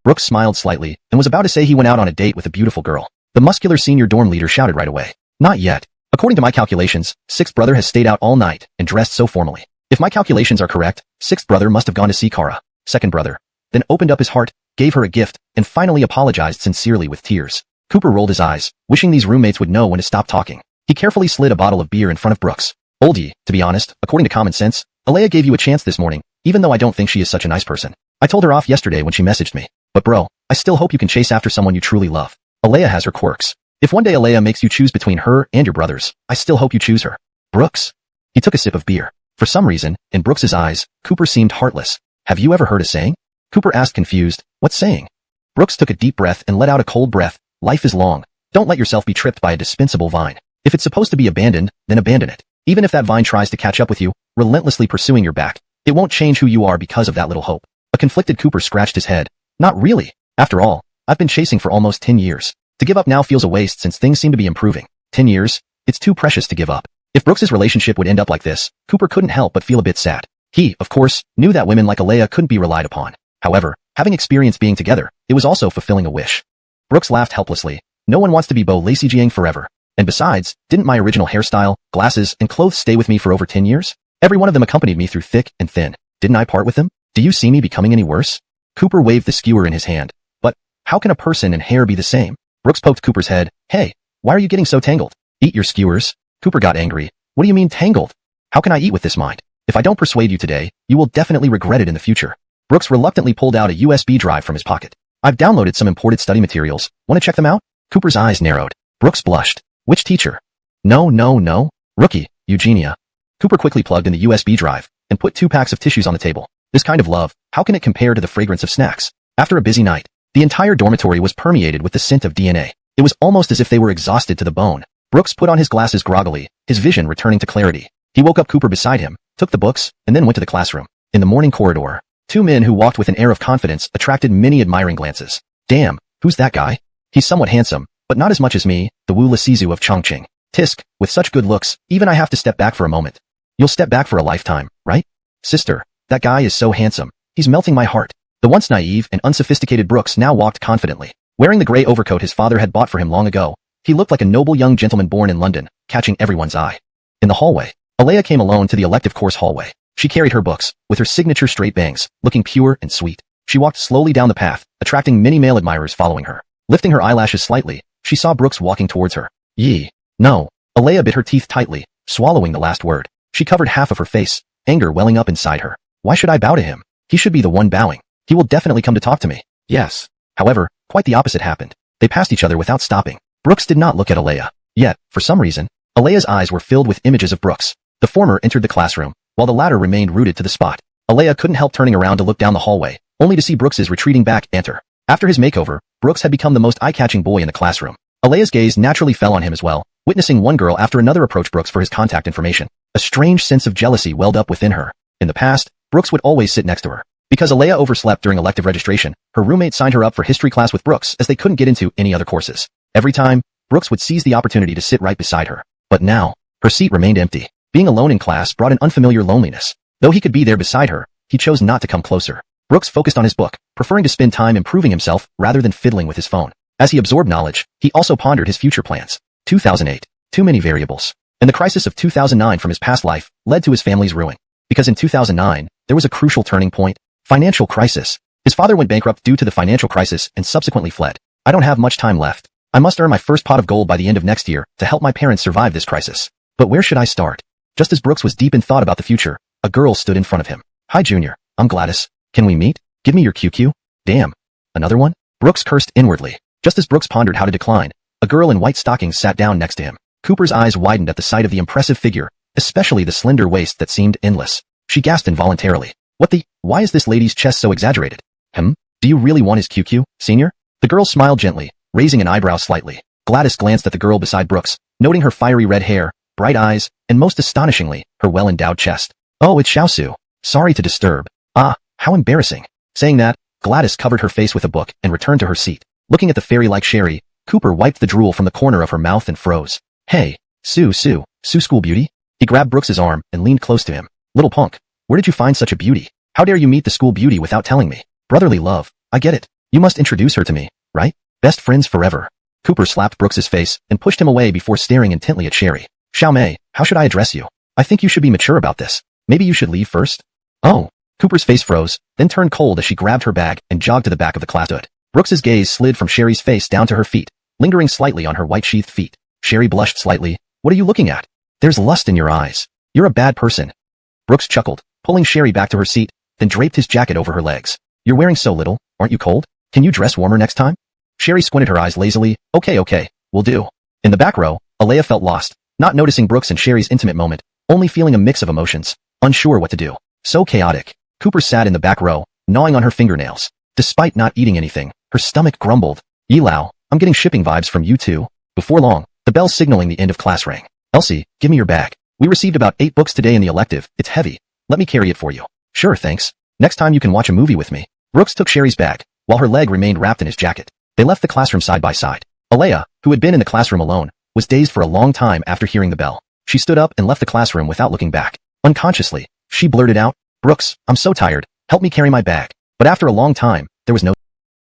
Brooks smiled slightly and was about to say he went out on a date with a beautiful girl. The muscular senior dorm leader shouted right away. Not yet. According to my calculations, sixth brother has stayed out all night and dressed so formally. If my calculations are correct, sixth brother must have gone to see Kara, second brother, then opened up his heart, gave her a gift, and finally apologized sincerely with tears. Cooper rolled his eyes, wishing these roommates would know when to stop talking. He carefully slid a bottle of beer in front of Brooks. Oldie, to be honest, according to common sense, Alea gave you a chance this morning, even though I don't think she is such a nice person. I told her off yesterday when she messaged me. But bro, I still hope you can chase after someone you truly love. Alea has her quirks. If one day Alea makes you choose between her and your brothers, I still hope you choose her. Brooks? He took a sip of beer. For some reason, in Brooks's eyes, Cooper seemed heartless. Have you ever heard a saying? Cooper asked confused, what saying? Brooks took a deep breath and let out a cold breath. Life is long. Don't let yourself be tripped by a dispensable vine. If it's supposed to be abandoned, then abandon it. Even if that vine tries to catch up with you, relentlessly pursuing your back, it won't change who you are because of that little hope. A conflicted Cooper scratched his head. Not really. After all, I've been chasing for almost 10 years. To give up now feels a waste since things seem to be improving. 10 years? It's too precious to give up. If Brooks's relationship would end up like this, Cooper couldn't help but feel a bit sad. He, of course, knew that women like Alea couldn't be relied upon. However, having experienced being together, it was also fulfilling a wish. Brooks laughed helplessly. No one wants to be Bo Lacey Jiang forever. And besides, didn't my original hairstyle, glasses, and clothes stay with me for over 10 years? Every one of them accompanied me through thick and thin. Didn't I part with them? Do you see me becoming any worse? Cooper waved the skewer in his hand. But, how can a person and hair be the same? Brooks poked Cooper's head. Hey, why are you getting so tangled? Eat your skewers. Cooper got angry. What do you mean tangled? How can I eat with this mind? If I don't persuade you today, you will definitely regret it in the future. Brooks reluctantly pulled out a USB drive from his pocket. I've downloaded some imported study materials. Want to check them out? Cooper's eyes narrowed. Brooks blushed. Which teacher? No. Rookie, Eugenia. Cooper quickly plugged in the USB drive and put 2 packs of tissues on the table. This kind of love, how can it compare to the fragrance of snacks? After a busy night, the entire dormitory was permeated with the scent of DNA. It was almost as if they were exhausted to the bone. Brooks put on his glasses groggily, his vision returning to clarity. He woke up Cooper beside him, took the books, and then went to the classroom. In the morning corridor, 2 men who walked with an air of confidence attracted many admiring glances. Damn, who's that guy? He's somewhat handsome, but not as much as me, the Wu Lasizu of Chongqing. Tisk, with such good looks, even I have to step back for a moment. You'll step back for a lifetime, right? Sister, that guy is so handsome. He's melting my heart. The once naive and unsophisticated Brooks now walked confidently. Wearing the gray overcoat his father had bought for him long ago, he looked like a noble young gentleman born in London, catching everyone's eye. In the hallway, Alea came alone to the elective course hallway. She carried her books, with her signature straight bangs, looking pure and sweet. She walked slowly down the path, attracting many male admirers following her. Lifting her eyelashes slightly, she saw Brooks walking towards her. Yee. No. Alea bit her teeth tightly, swallowing the last word. She covered half of her face, anger welling up inside her. Why should I bow to him? He should be the one bowing. He will definitely come to talk to me. Yes. However, quite the opposite happened. They passed each other without stopping. Brooks did not look at Alea. Yet, for some reason, Alea's eyes were filled with images of Brooks. The former entered the classroom, while the latter remained rooted to the spot. Alea couldn't help turning around to look down the hallway, only to see Brooks's retreating back enter. After his makeover, Brooks had become the most eye-catching boy in the classroom. Alea's gaze naturally fell on him as well, witnessing one girl after another approach Brooks for his contact information. A strange sense of jealousy welled up within her. In the past, Brooks would always sit next to her. Because Alea overslept during elective registration, her roommate signed her up for history class with Brooks as they couldn't get into any other courses. Every time, Brooks would seize the opportunity to sit right beside her. But now, her seat remained empty. Being alone in class brought an unfamiliar loneliness. Though he could be there beside her, he chose not to come closer. Brooks focused on his book, preferring to spend time improving himself rather than fiddling with his phone. As he absorbed knowledge, he also pondered his future plans. 2008. Too many variables. And the crisis of 2009 from his past life led to his family's ruin. Because in 2009, there was a crucial turning point. Financial crisis. His father went bankrupt due to the financial crisis and subsequently fled. I don't have much time left. I must earn my first pot of gold by the end of next year to help my parents survive this crisis. But where should I start? Just as Brooks was deep in thought about the future, a girl stood in front of him. Hi, Junior. I'm Gladys. Can we meet? Give me your QQ. Damn. Another one? Brooks cursed inwardly. Just as Brooks pondered how to decline, a girl in white stockings sat down next to him. Cooper's eyes widened at the sight of the impressive figure, especially the slender waist that seemed endless. She gasped involuntarily. Why is this lady's chest so exaggerated? Do you really want his QQ, senior? The girl smiled gently, raising an eyebrow slightly. Gladys glanced at the girl beside Brooks, noting her fiery red hair, bright eyes, and most astonishingly, her well-endowed chest. Oh, it's Xiaosu. Sorry to disturb. Ah, how embarrassing. Saying that, Gladys covered her face with a book and returned to her seat. Looking at the fairy-like Sherry, Cooper wiped the drool from the corner of her mouth and froze. Hey, Sue school beauty? He grabbed Brooks's arm and leaned close to him. Little punk, where did you find such a beauty? How dare you meet the school beauty without telling me? Brotherly love, I get it. You must introduce her to me, right? Best friends forever. Cooper slapped Brooks's face and pushed him away before staring intently at Sherry. Xiaomei, how should I address you? I think you should be mature about this. Maybe you should leave first? Oh. Cooper's face froze, then turned cold as she grabbed her bag and jogged to the back of the class. Brooks's gaze slid from Sherry's face down to her feet, lingering slightly on her white-sheathed feet. Sherry blushed slightly. What are you looking at? There's lust in your eyes. You're a bad person. Brooks chuckled, pulling Sherry back to her seat, then draped his jacket over her legs. You're wearing so little, aren't you cold? Can you dress warmer next time? Sherry squinted her eyes lazily. Okay, will do. In the back row, Alea felt lost, not noticing Brooks and Sherry's intimate moment, only feeling a mix of emotions, unsure what to do. So chaotic. Cooper sat in the back row, gnawing on her fingernails. Despite not eating anything, her stomach grumbled. Yilao, I'm getting shipping vibes from you too. Before long, the bell signaling the end of class rang. Elsie, give me your bag. We received about 8 books today in the elective. It's heavy. Let me carry it for you. Sure, thanks. Next time you can watch a movie with me. Brooks took Sherry's bag, while her leg remained wrapped in his jacket. They left the classroom side by side. Alea, who had been in the classroom alone, was dazed for a long time after hearing the bell. She stood up and left the classroom without looking back. Unconsciously, she blurted out, Brooks, I'm so tired. Help me carry my bag. But after a long time, there was no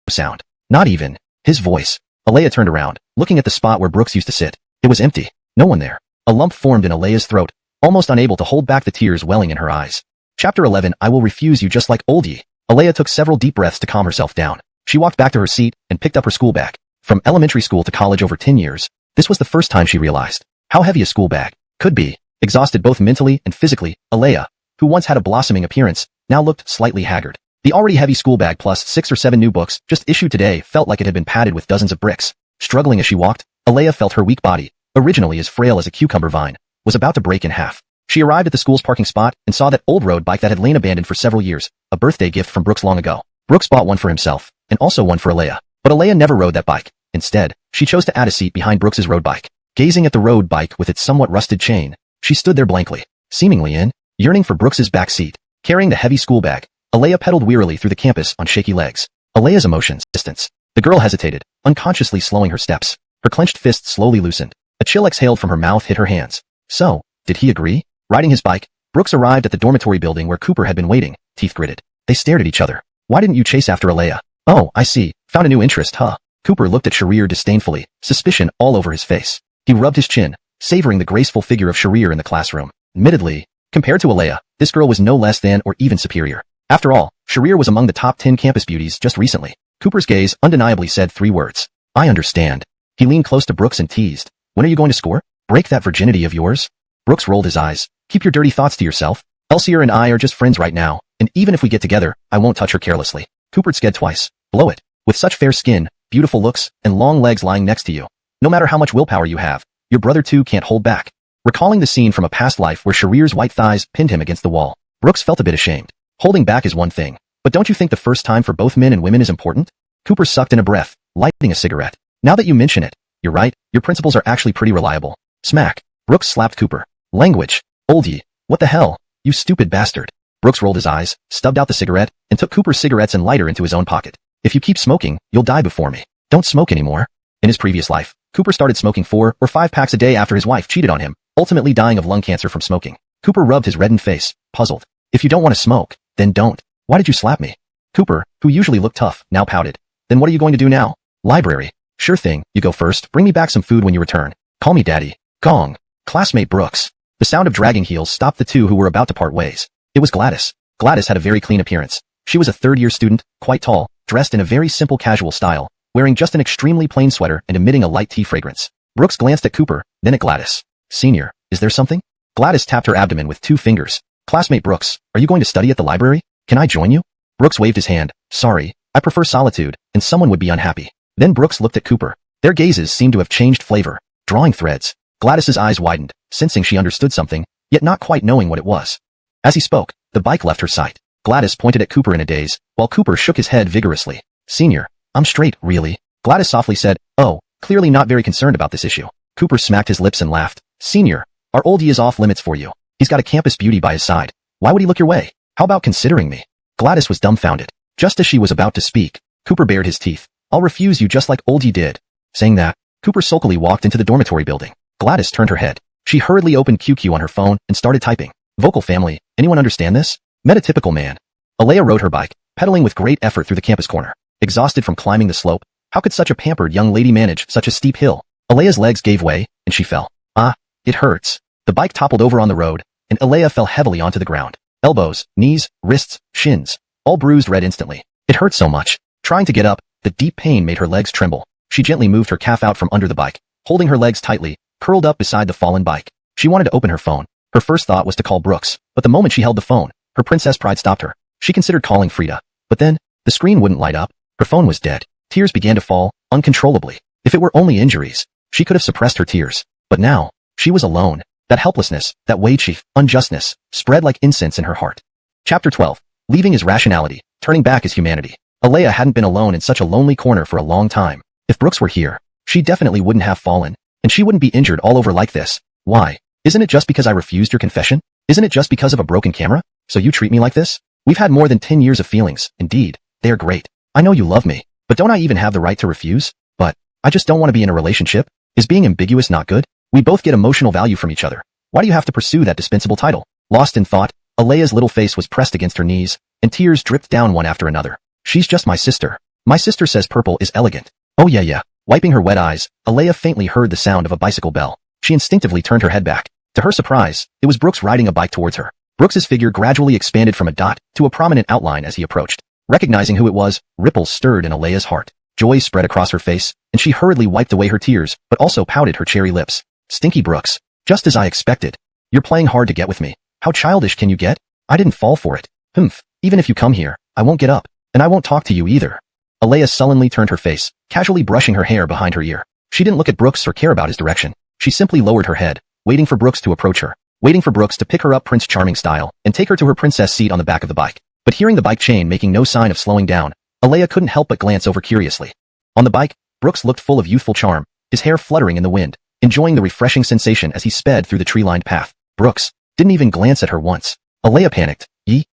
sound. Not even his voice. Alea turned around, looking at the spot where Brooks used to sit. It was empty. No one there. A lump formed in Alea's throat, almost unable to hold back the tears welling in her eyes. Chapter 11. I will refuse you just like old ye. Alea took several deep breaths to calm herself down. She walked back to her seat and picked up her school bag. From elementary school to college over 10 years, this was the first time she realized how heavy a school bag could be. Exhausted both mentally and physically, Alea, who once had a blossoming appearance, now looked slightly haggard. The already heavy school bag plus 6 or 7 new books just issued today felt like it had been padded with dozens of bricks. Struggling as she walked, Alea felt her weak body, originally as frail as a cucumber vine, was about to break in half. She arrived at the school's parking spot and saw that old road bike that had lain abandoned for several years, a birthday gift from Brooks long ago. Brooks bought one for himself, and also one for Alea. But Alea never rode that bike. Instead, she chose to add a seat behind Brooks's road bike. Gazing at the road bike with its somewhat rusted chain, she stood there blankly, seemingly yearning for Brooks's back seat. Carrying the heavy school bag, Alea pedaled wearily through the campus on shaky legs. Alea's emotions, distance. The girl hesitated, unconsciously slowing her steps. Her clenched fist slowly loosened. A chill exhaled from her mouth hit her hands. So, did he agree? Riding his bike, Brooks arrived at the dormitory building where Cooper had been waiting, teeth gritted. They stared at each other. Why didn't you chase after Alea? Oh, I see. Found a new interest, huh? Cooper looked at Sharir disdainfully, suspicion all over his face. He rubbed his chin, savoring the graceful figure of Sharir in the classroom. Admittedly, compared to Alea, this girl was no less than or even superior. After all, Sharir was among the top 10 campus beauties just recently. Cooper's gaze undeniably said 3 words. I understand. He leaned close to Brooks and teased. When are you going to score? Break that virginity of yours? Brooks rolled his eyes. Keep your dirty thoughts to yourself. Elsier and I are just friends right now, and even if we get together, I won't touch her carelessly. Cooper sked twice. Blow it. With such fair skin, beautiful looks, and long legs lying next to you. No matter how much willpower you have, your brother too can't hold back. Recalling the scene from a past life where Sharir's white thighs pinned him against the wall, Brooks felt a bit ashamed. Holding back is one thing, but don't you think the first time for both men and women is important? Cooper sucked in a breath, lighting a cigarette. Now that you mention it, you're right, your principles are actually pretty reliable. Smack. Brooks slapped Cooper. Language. Oldie. What the hell, you stupid bastard. Brooks rolled his eyes, stubbed out the cigarette, and took Cooper's cigarettes and lighter into his own pocket. If you keep smoking, you'll die before me. Don't smoke anymore. In his previous life, Cooper started smoking 4 or 5 packs a day after his wife cheated on him, ultimately dying of lung cancer from smoking. Cooper rubbed his reddened face, puzzled. If you don't want to smoke, then don't. Why did you slap me? Cooper, who usually looked tough, now pouted. Then what are you going to do now? Library. Sure thing, you go first. Bring me back some food when you return. Call me daddy. Gong. Classmate Brooks. The sound of dragging heels stopped the two who were about to part ways. It was Gladys. Gladys had a very clean appearance. She was a third-year student, quite tall, dressed in a very simple casual style, wearing just an extremely plain sweater and emitting a light tea fragrance. Brooks glanced at Cooper, then at Gladys. Senior, is there something? Gladys tapped her abdomen with 2 fingers. Classmate Brooks, are you going to study at the library? Can I join you? Brooks waved his hand. Sorry, I prefer solitude, and someone would be unhappy. Then Brooks looked at Cooper. Their gazes seemed to have changed flavor. Drawing threads. Gladys's eyes widened, sensing she understood something, yet not quite knowing what it was. As he spoke, the bike left her sight. Gladys pointed at Cooper in a daze, while Cooper shook his head vigorously. Senior, I'm straight, really. Gladys softly said, oh, clearly not very concerned about this issue. Cooper smacked his lips and laughed. Senior, our oldie is off limits for you. He's got a campus beauty by his side. Why would he look your way? How about considering me? Gladys was dumbfounded. Just as she was about to speak, Cooper bared his teeth. I'll refuse you just like oldie did. Saying that, Cooper sulkily walked into the dormitory building. Gladys turned her head. She hurriedly opened QQ on her phone and started typing. Vocal family, anyone understand this? Met a typical man. Alea rode her bike, pedaling with great effort through the campus corner. Exhausted from climbing the slope, how could such a pampered young lady manage such a steep hill? Alea's legs gave way, and she fell. Ah, it hurts. The bike toppled over on the road, and Alea fell heavily onto the ground. Elbows, knees, wrists, shins, all bruised red instantly. It hurt so much. Trying to get up, the deep pain made her legs tremble. She gently moved her calf out from under the bike, holding her legs tightly, curled up beside the fallen bike. She wanted to open her phone. Her first thought was to call Brooks, but the moment she held the phone, her princess pride stopped her. She considered calling Frida, but then, the screen wouldn't light up. Her phone was dead. Tears began to fall, uncontrollably. If it were only injuries, she could have suppressed her tears. But now, she was alone. That helplessness, that wage sheaf, unjustness, spread like incense in her heart. Chapter 12. Leaving is rationality, turning back is humanity. Alea hadn't been alone in such a lonely corner for a long time. If Brooks were here, she definitely wouldn't have fallen, and she wouldn't be injured all over like this. Why? Isn't it just because I refused your confession? Isn't it just because of a broken camera? So you treat me like this? We've had more than 10 years of feelings. Indeed, they are great. I know you love me, but don't I even have the right to refuse? But, I just don't want to be in a relationship. Is being ambiguous not good? We both get emotional value from each other. Why do you have to pursue that dispensable title? Lost in thought, Alea's little face was pressed against her knees, and tears dripped down one after another. She's just my sister. My sister says purple is elegant. Oh yeah. Wiping her wet eyes, Alea faintly heard the sound of a bicycle bell. She instinctively turned her head back. To her surprise, it was Brooks riding a bike towards her. Brooks's figure gradually expanded from a dot to a prominent outline as he approached. Recognizing who it was, ripples stirred in Alea's heart. Joy spread across her face, and she hurriedly wiped away her tears, but also pouted her cherry lips. Stinky Brooks. Just as I expected. You're playing hard to get with me. How childish can you get? I didn't fall for it. Humph. Even if you come here, I won't get up. And I won't talk to you either. Alea sullenly turned her face, casually brushing her hair behind her ear. She didn't look at Brooks or care about his direction. She simply lowered her head, waiting for Brooks to approach her, waiting for Brooks to pick her up Prince Charming style and take her to her princess seat on the back of the bike. But hearing the bike chain making no sign of slowing down, Alea couldn't help but glance over curiously. On the bike, Brooks looked full of youthful charm, his hair fluttering in the wind, enjoying the refreshing sensation as he sped through the tree-lined path. Brooks didn't even glance at her once. Alea panicked,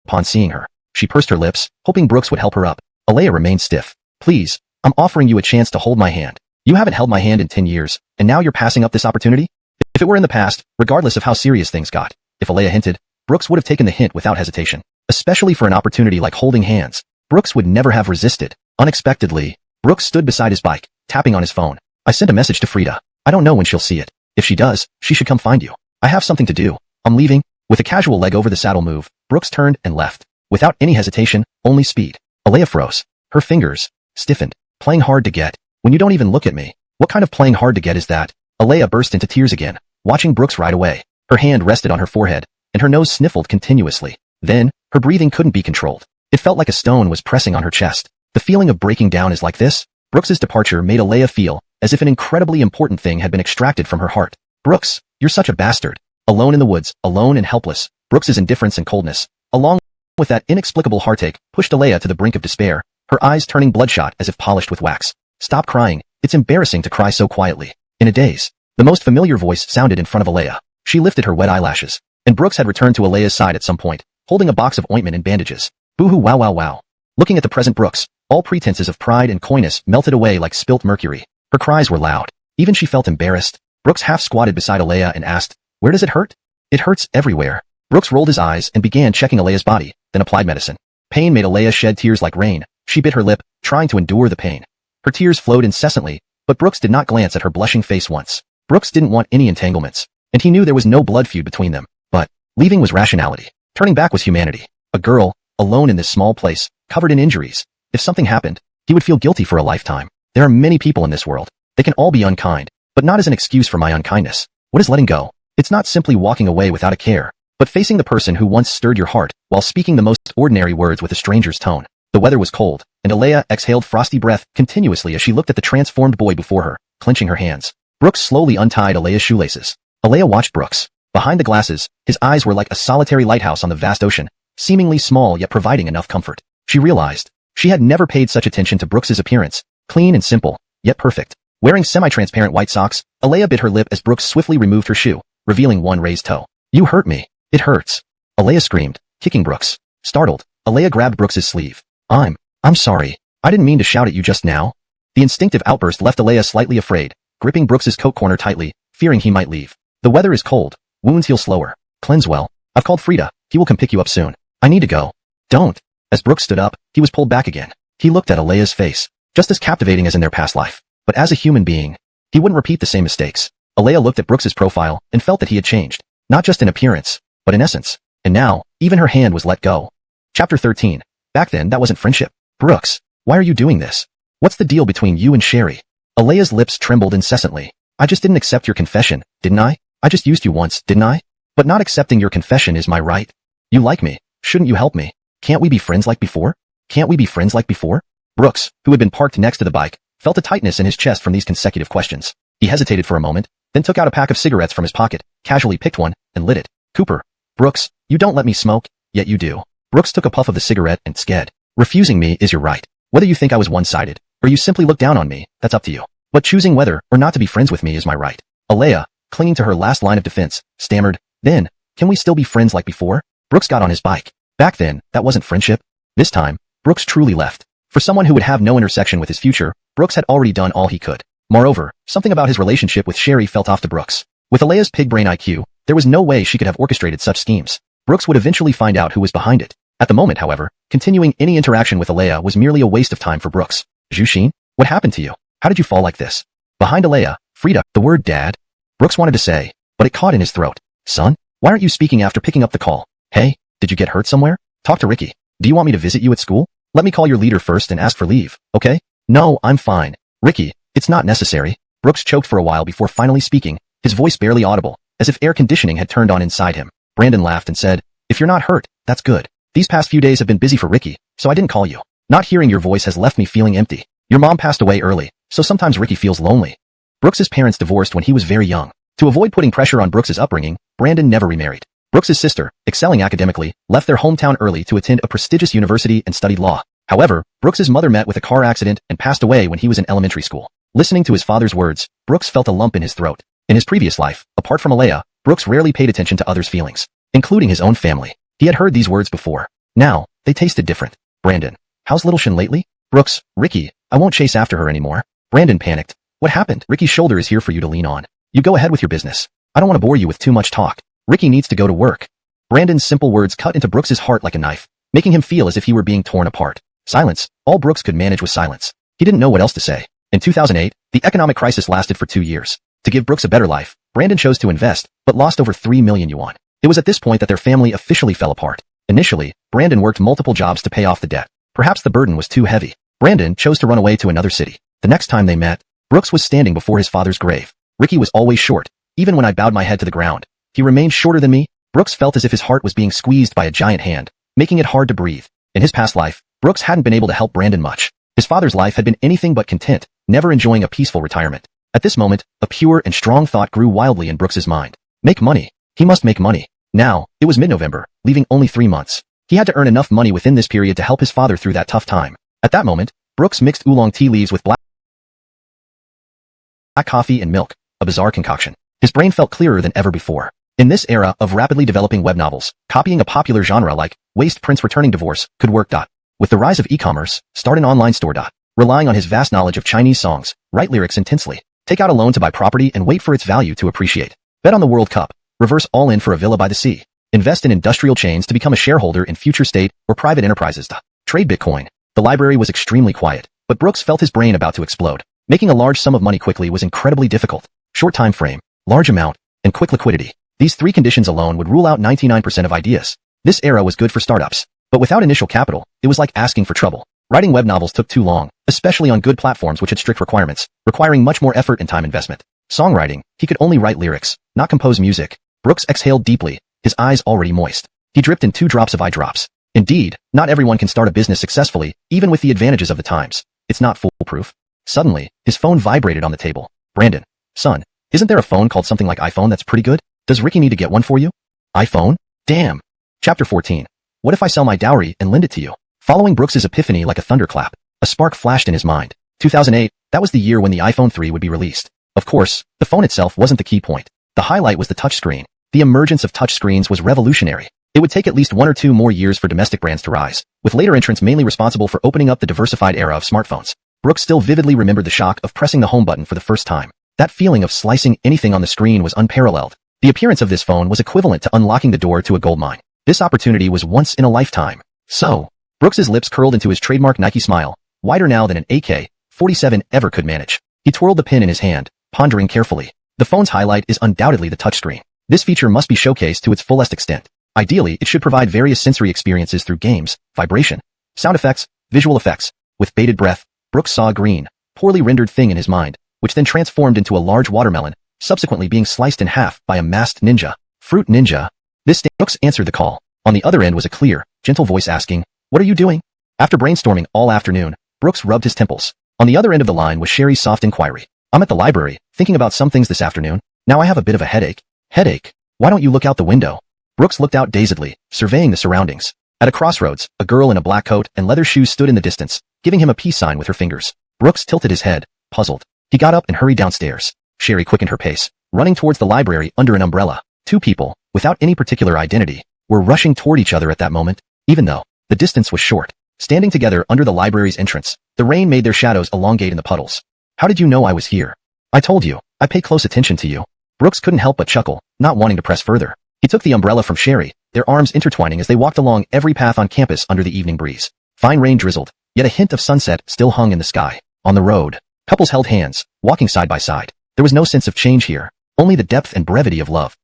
upon seeing her. She pursed her lips, hoping Brooks would help her up. Alea remained stiff. Please, I'm offering you a chance to hold my hand. You haven't held my hand in 10 years, and now you're passing up this opportunity? If it were in the past, regardless of how serious things got, if Alea hinted, Brooks would have taken the hint without hesitation. Especially for an opportunity like holding hands. Brooks would never have resisted. Unexpectedly, Brooks stood beside his bike, tapping on his phone. I sent a message to Frida. I don't know when she'll see it. If she does, she should come find you. I have something to do. I'm leaving. With a casual leg over the saddle move, Brooks turned and left. Without any hesitation, only speed. Alea froze. Her fingers stiffened. Playing hard to get. When you don't even look at me. What kind of playing hard to get is that? Alea burst into tears again, watching Brooks ride away. Her hand rested on her forehead, and her nose sniffled continuously. Then, her breathing couldn't be controlled. It felt like a stone was pressing on her chest. The feeling of breaking down is like this. Brooks's departure made Alea feel as if an incredibly important thing had been extracted from her heart. Brooks, you're such a bastard. Alone in the woods, alone and helpless, Brooks's indifference and coldness, along with that inexplicable heartache, pushed Alea to the brink of despair, her eyes turning bloodshot as if polished with wax. Stop crying. It's embarrassing to cry so quietly. In a daze, the most familiar voice sounded in front of Alea. She lifted her wet eyelashes, and Brooks had returned to Alea's side at some point, holding a box of ointment and bandages. Boo-hoo wow. Looking at the present Brooks, all pretenses of pride and coyness melted away like spilt mercury. Her cries were loud. Even she felt embarrassed. Brooks half squatted beside Alea and asked, where does it hurt? It hurts everywhere. Brooks rolled his eyes and began checking Alea's body, then applied medicine. Pain made Alea shed tears like rain. She bit her lip, trying to endure the pain. Her tears flowed incessantly, but Brooks did not glance at her blushing face once. Brooks didn't want any entanglements. and he knew there was no blood feud between them. But leaving was rationality. Turning back was humanity. A girl, alone in this small place, covered in injuries. If something happened, he would feel guilty for a lifetime. There are many people in this world. They can all be unkind, but not as an excuse for my unkindness. What is letting go? It's not simply walking away without a care, but facing the person who once stirred your heart while speaking the most ordinary words with a stranger's tone. The weather was cold, and Alea exhaled frosty breath continuously as she looked at the transformed boy before her, clenching her hands. Brooks slowly untied Alea's shoelaces. Alea watched Brooks. Behind the glasses, his eyes were like a solitary lighthouse on the vast ocean, seemingly small yet providing enough comfort. She realized she had never paid such attention to Brooks's appearance, clean and simple, yet perfect. Wearing semi-transparent white socks, Alea bit her lip as Brooks swiftly removed her shoe, revealing one raised toe. "You hurt me. It hurts." Alea screamed, kicking Brooks. Startled, Alea grabbed Brooks's sleeve. I'm sorry. I didn't mean to shout at you just now." The instinctive outburst left Alea slightly afraid, gripping Brooks's coat corner tightly, fearing he might leave. "The weather is cold. Wounds heal slower. Cleanse well. I've called Frida. He will come pick you up soon. I need to go." "Don't." As Brooks stood up, he was pulled back again. He looked at Alea's face, just as captivating as in their past life. But as a human being, he wouldn't repeat the same mistakes. Alea looked at Brooks's profile and felt that he had changed, not just in appearance, but in essence. And now, even her hand was let go. Chapter 13. Back then, that wasn't friendship. "Brooks, why are you doing this? What's the deal between you and Sherry?" Alea's lips trembled incessantly. "I just didn't accept your confession, didn't I? I just used you once, didn't I? But not accepting your confession is my right. You like me. Shouldn't you help me? Can't we be friends like before? Can't we be friends like before?" Brooks, who had been parked next to the bike, felt a tightness in his chest from these consecutive questions. He hesitated for a moment, then took out a pack of cigarettes from his pocket, casually picked one, and lit it. "Cooper. Brooks, you don't let me smoke, yet you do." Brooks took a puff of the cigarette and sked. "Refusing me is your right. Whether you think I was one-sided, or you simply look down on me, that's up to you. But choosing whether or not to be friends with me is my right." Alea, clinging to her last line of defense, stammered, "Then, can we still be friends like before?" Brooks got on his bike. Back then, that wasn't friendship. This time, Brooks truly left. For someone who would have no intersection with his future, Brooks had already done all he could. Moreover, something about his relationship with Sherry felt off to Brooks. With Alea's pig brain IQ, there was no way she could have orchestrated such schemes. Brooks would eventually find out who was behind it. At the moment, however, continuing any interaction with Alea was merely a waste of time for Brooks. "Jushin, what happened to you? How did you fall like this?" Behind Alea, Frida, the word dad. Brooks wanted to say, but it caught in his throat. "Son, why aren't you speaking after picking up the call? Hey, did you get hurt somewhere? Talk to Ricky. Do you want me to visit you at school? Let me call your leader first and ask for leave, okay?" "No, I'm fine. Ricky, it's not necessary." Brooks choked for a while before finally speaking, his voice barely audible, as if air conditioning had turned on inside him. Brandon laughed and said, "If you're not hurt, that's good. These past few days have been busy for Ricky, so I didn't call you. Not hearing your voice has left me feeling empty. Your mom passed away early, so sometimes Ricky feels lonely." Brooks's parents divorced when he was very young. To avoid putting pressure on Brooks's upbringing, Brandon never remarried. Brooks's sister, excelling academically, left their hometown early to attend a prestigious university and studied law. However, Brooks's mother met with a car accident and passed away when he was in elementary school. Listening to his father's words, Brooks felt a lump in his throat. In his previous life, apart from Alea, Brooks rarely paid attention to others' feelings, including his own family. He had heard these words before. Now, they tasted different. "Brandon, how's little Shin lately?" "Brooks, Ricky, I won't chase after her anymore." Brandon panicked. "What happened?" "Ricky's shoulder is here for you to lean on. You go ahead with your business. I don't want to bore you with too much talk. Ricky needs to go to work." Brandon's simple words cut into Brooks's heart like a knife, making him feel as if he were being torn apart. Silence. All Brooks could manage was silence. He didn't know what else to say. In 2008, the economic crisis lasted for 2 years. To give Brooks a better life, Brandon chose to invest, but lost over 3 million yuan. It was at this point that their family officially fell apart. Initially, Brandon worked multiple jobs to pay off the debt. Perhaps the burden was too heavy. Brandon chose to run away to another city. The next time they met, Brooks was standing before his father's grave. "Ricky was always short, even when I bowed my head to the ground. He remained shorter than me." Brooks felt as if his heart was being squeezed by a giant hand, making it hard to breathe. In his past life, Brooks hadn't been able to help Brandon much. His father's life had been anything but content, never enjoying a peaceful retirement. At this moment, a pure and strong thought grew wildly in Brooks's mind. Make money. He must make money. Now, it was mid-November, leaving only 3 months. He had to earn enough money within this period to help his father through that tough time. At that moment, Brooks mixed oolong tea leaves with black coffee and milk, a bizarre concoction. His brain felt clearer than ever before. In this era of rapidly developing web novels, copying a popular genre like Waste Prince Returning Divorce could work. With the rise of e-commerce, start an online store. Relying on his vast knowledge of Chinese songs, write lyrics intensely, take out a loan to buy property and wait for its value to appreciate. Bet on the World Cup, reverse all in for a villa by the sea. Invest in industrial chains to become a shareholder in future state or private enterprises. Trade Bitcoin. The library was extremely quiet, but Brooks felt his brain about to explode. Making a large sum of money quickly was incredibly difficult. Short time frame, large amount, and quick liquidity. These three conditions alone would rule out 99% of ideas. This era was good for startups. But without initial capital, it was like asking for trouble. Writing web novels took too long, especially on good platforms which had strict requirements, requiring much more effort and time investment. Songwriting, he could only write lyrics, not compose music. Brooks exhaled deeply, his eyes already moist. He dripped in 2 drops of eye drops. Indeed, not everyone can start a business successfully, even with the advantages of the times. It's not foolproof. Suddenly, his phone vibrated on the table. Brandon. Son, isn't there a phone called something like iPhone that's pretty good? Does Ricky need to get one for you? iPhone? Damn. Chapter 14. What if I sell my dowry and lend it to you? Following Brooks's epiphany like a thunderclap, a spark flashed in his mind. 2008, that was the year when the iPhone 3 would be released. Of course, the phone itself wasn't the key point. The highlight was the touchscreen. The emergence of touchscreens was revolutionary. It would take at least 1 or 2 more years for domestic brands to rise, with later entrants mainly responsible for opening up the diversified era of smartphones. Brooks still vividly remembered the shock of pressing the home button for the first time. That feeling of slicing anything on the screen was unparalleled. The appearance of this phone was equivalent to unlocking the door to a goldmine. This opportunity was once in a lifetime. So, Brooks's lips curled into his trademark Nike smile, wider now than an AK-47 ever could manage. He twirled the pin in his hand, pondering carefully. The phone's highlight is undoubtedly the touchscreen. This feature must be showcased to its fullest extent. Ideally, it should provide various sensory experiences through games, vibration, sound effects, visual effects. With bated breath, Brooks saw a green, poorly rendered thing in his mind, which then transformed into a large watermelon, subsequently being sliced in half by a masked ninja. Fruit ninja. Brooks answered the call. On the other end was a clear, gentle voice asking, "What are you doing?" After brainstorming all afternoon, Brooks rubbed his temples. On the other end of the line was Sherry's soft inquiry. "I'm at the library, thinking about some things this afternoon. Now I have a bit of a headache." "Headache? Why don't you look out the window?" Brooks looked out dazedly, surveying the surroundings. At a crossroads, a girl in a black coat and leather shoes stood in the distance, giving him a peace sign with her fingers. Brooks tilted his head, puzzled. He got up and hurried downstairs. Sherry quickened her pace, running towards the library under an umbrella. 2 people, without any particular identity, were rushing toward each other at that moment, even though the distance was short. Standing together under the library's entrance, the rain made their shadows elongate in the puddles. "How did you know I was here?" "I told you, I pay close attention to you." Brooks couldn't help but chuckle, not wanting to press further. He took the umbrella from Sherry, their arms intertwining as they walked along every path on campus under the evening breeze. Fine rain drizzled, yet a hint of sunset still hung in the sky. On the road, couples held hands, walking side by side. There was no sense of change here, only the depth and brevity of love.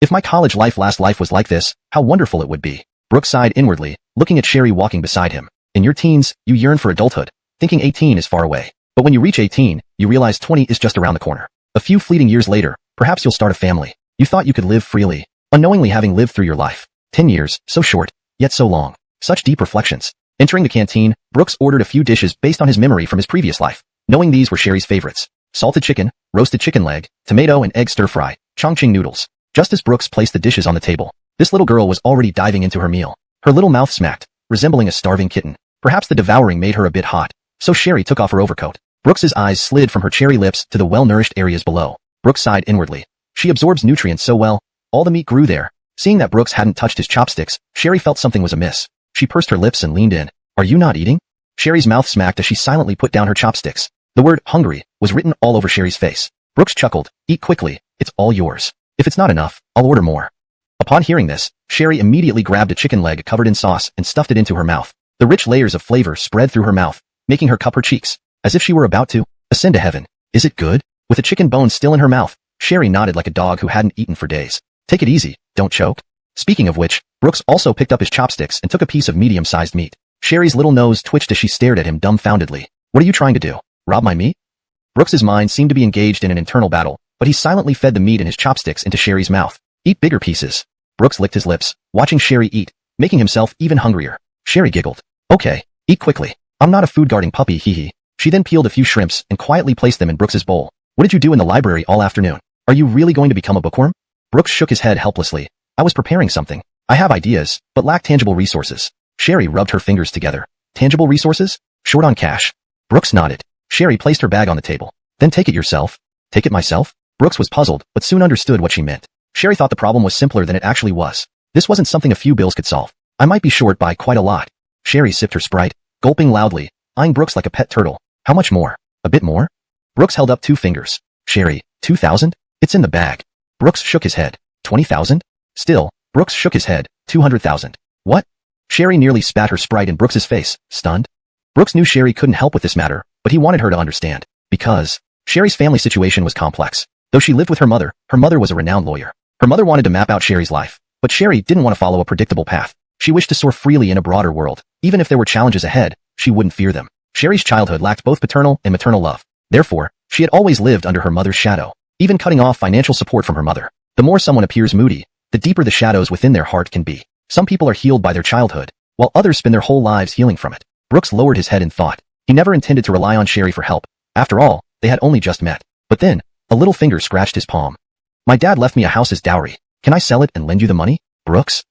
If my college last life was like this, how wonderful it would be. Brooks sighed inwardly, looking at Sherry walking beside him. In your teens, you yearn for adulthood, thinking 18 is far away. But when you reach 18, you realize 20 is just around the corner. A few fleeting years later, perhaps you'll start a family. You thought you could live freely, unknowingly having lived through your life. 10 years, so short, yet so long. Such deep reflections. Entering the canteen, Brooks ordered a few dishes based on his memory from his previous life, knowing these were Sherry's favorites. Salted chicken, roasted chicken leg, tomato and egg stir-fry, chongqing noodles. Just as Brooks placed the dishes on the table, this little girl was already diving into her meal. Her little mouth smacked, resembling a starving kitten. Perhaps the devouring made her a bit hot, so Sherry took off her overcoat. Brooks's eyes slid from her cherry lips to the well-nourished areas below. Brooks sighed inwardly. She absorbs nutrients so well, all the meat grew there. Seeing that Brooks hadn't touched his chopsticks, Sherry felt something was amiss. She pursed her lips and leaned in. "Are you not eating?" Sherry's mouth smacked as she silently put down her chopsticks. The word hungry was written all over Sherry's face. Brooks chuckled. "Eat quickly, it's all yours. If it's not enough, I'll order more." Upon hearing this, Sherry immediately grabbed a chicken leg covered in sauce and stuffed it into her mouth. The rich layers of flavor spread through her mouth, making her cup her cheeks, as if she were about to ascend to heaven. "Is it good?" With a chicken bone still in her mouth, Sherry nodded like a dog who hadn't eaten for days. "Take it easy, don't choke." Speaking of which, Brooks also picked up his chopsticks and took a piece of medium-sized meat. Sherry's little nose twitched as she stared at him dumbfoundedly. "What are you trying to do? Rob my meat?" Brooks's mind seemed to be engaged in an internal battle, but he silently fed the meat in his chopsticks into Sherry's mouth. "Eat bigger pieces." Brooks licked his lips, watching Sherry eat, making himself even hungrier. Sherry giggled. "Okay, eat quickly. I'm not a food-guarding puppy, hee. She then peeled a few shrimps and quietly placed them in Brooks's bowl. "What did you do in the library all afternoon? Are you really going to become a bookworm?" Brooks shook his head helplessly. "I was preparing something. I have ideas, but lack tangible resources." Sherry rubbed her fingers together. "Tangible resources? Short on cash?" Brooks nodded. Sherry placed her bag on the table. "Then take it yourself." "Take it myself?" Brooks was puzzled, but soon understood what she meant. Sherry thought the problem was simpler than it actually was. This wasn't something a few bills could solve. "I might be short by quite a lot." Sherry sipped her Sprite, gulping loudly, eyeing Brooks like a pet turtle. "How much more?" "A bit more?" Brooks held up 2 fingers. "Sherry, 2,000? It's in the bag." Brooks shook his head. 20,000? Still, Brooks shook his head. 200,000. "What?" Sherry nearly spat her Sprite in Brooks's face, stunned. Brooks knew Sherry couldn't help with this matter, but he wanted her to understand. Because Sherry's family situation was complex. Though she lived with her mother was a renowned lawyer. Her mother wanted to map out Sherry's life, but Sherry didn't want to follow a predictable path. She wished to soar freely in a broader world. Even if there were challenges ahead, she wouldn't fear them. Sherry's childhood lacked both paternal and maternal love. Therefore, she had always lived under her mother's shadow, even cutting off financial support from her mother. The more someone appears moody, the deeper the shadows within their heart can be. Some people are healed by their childhood, while others spend their whole lives healing from it. Brooks lowered his head in thought. He never intended to rely on Sherry for help. After all, they had only just met. But then, a little finger scratched his palm. My dad left me a house as dowry. Can I sell it and lend you the money, Brooks?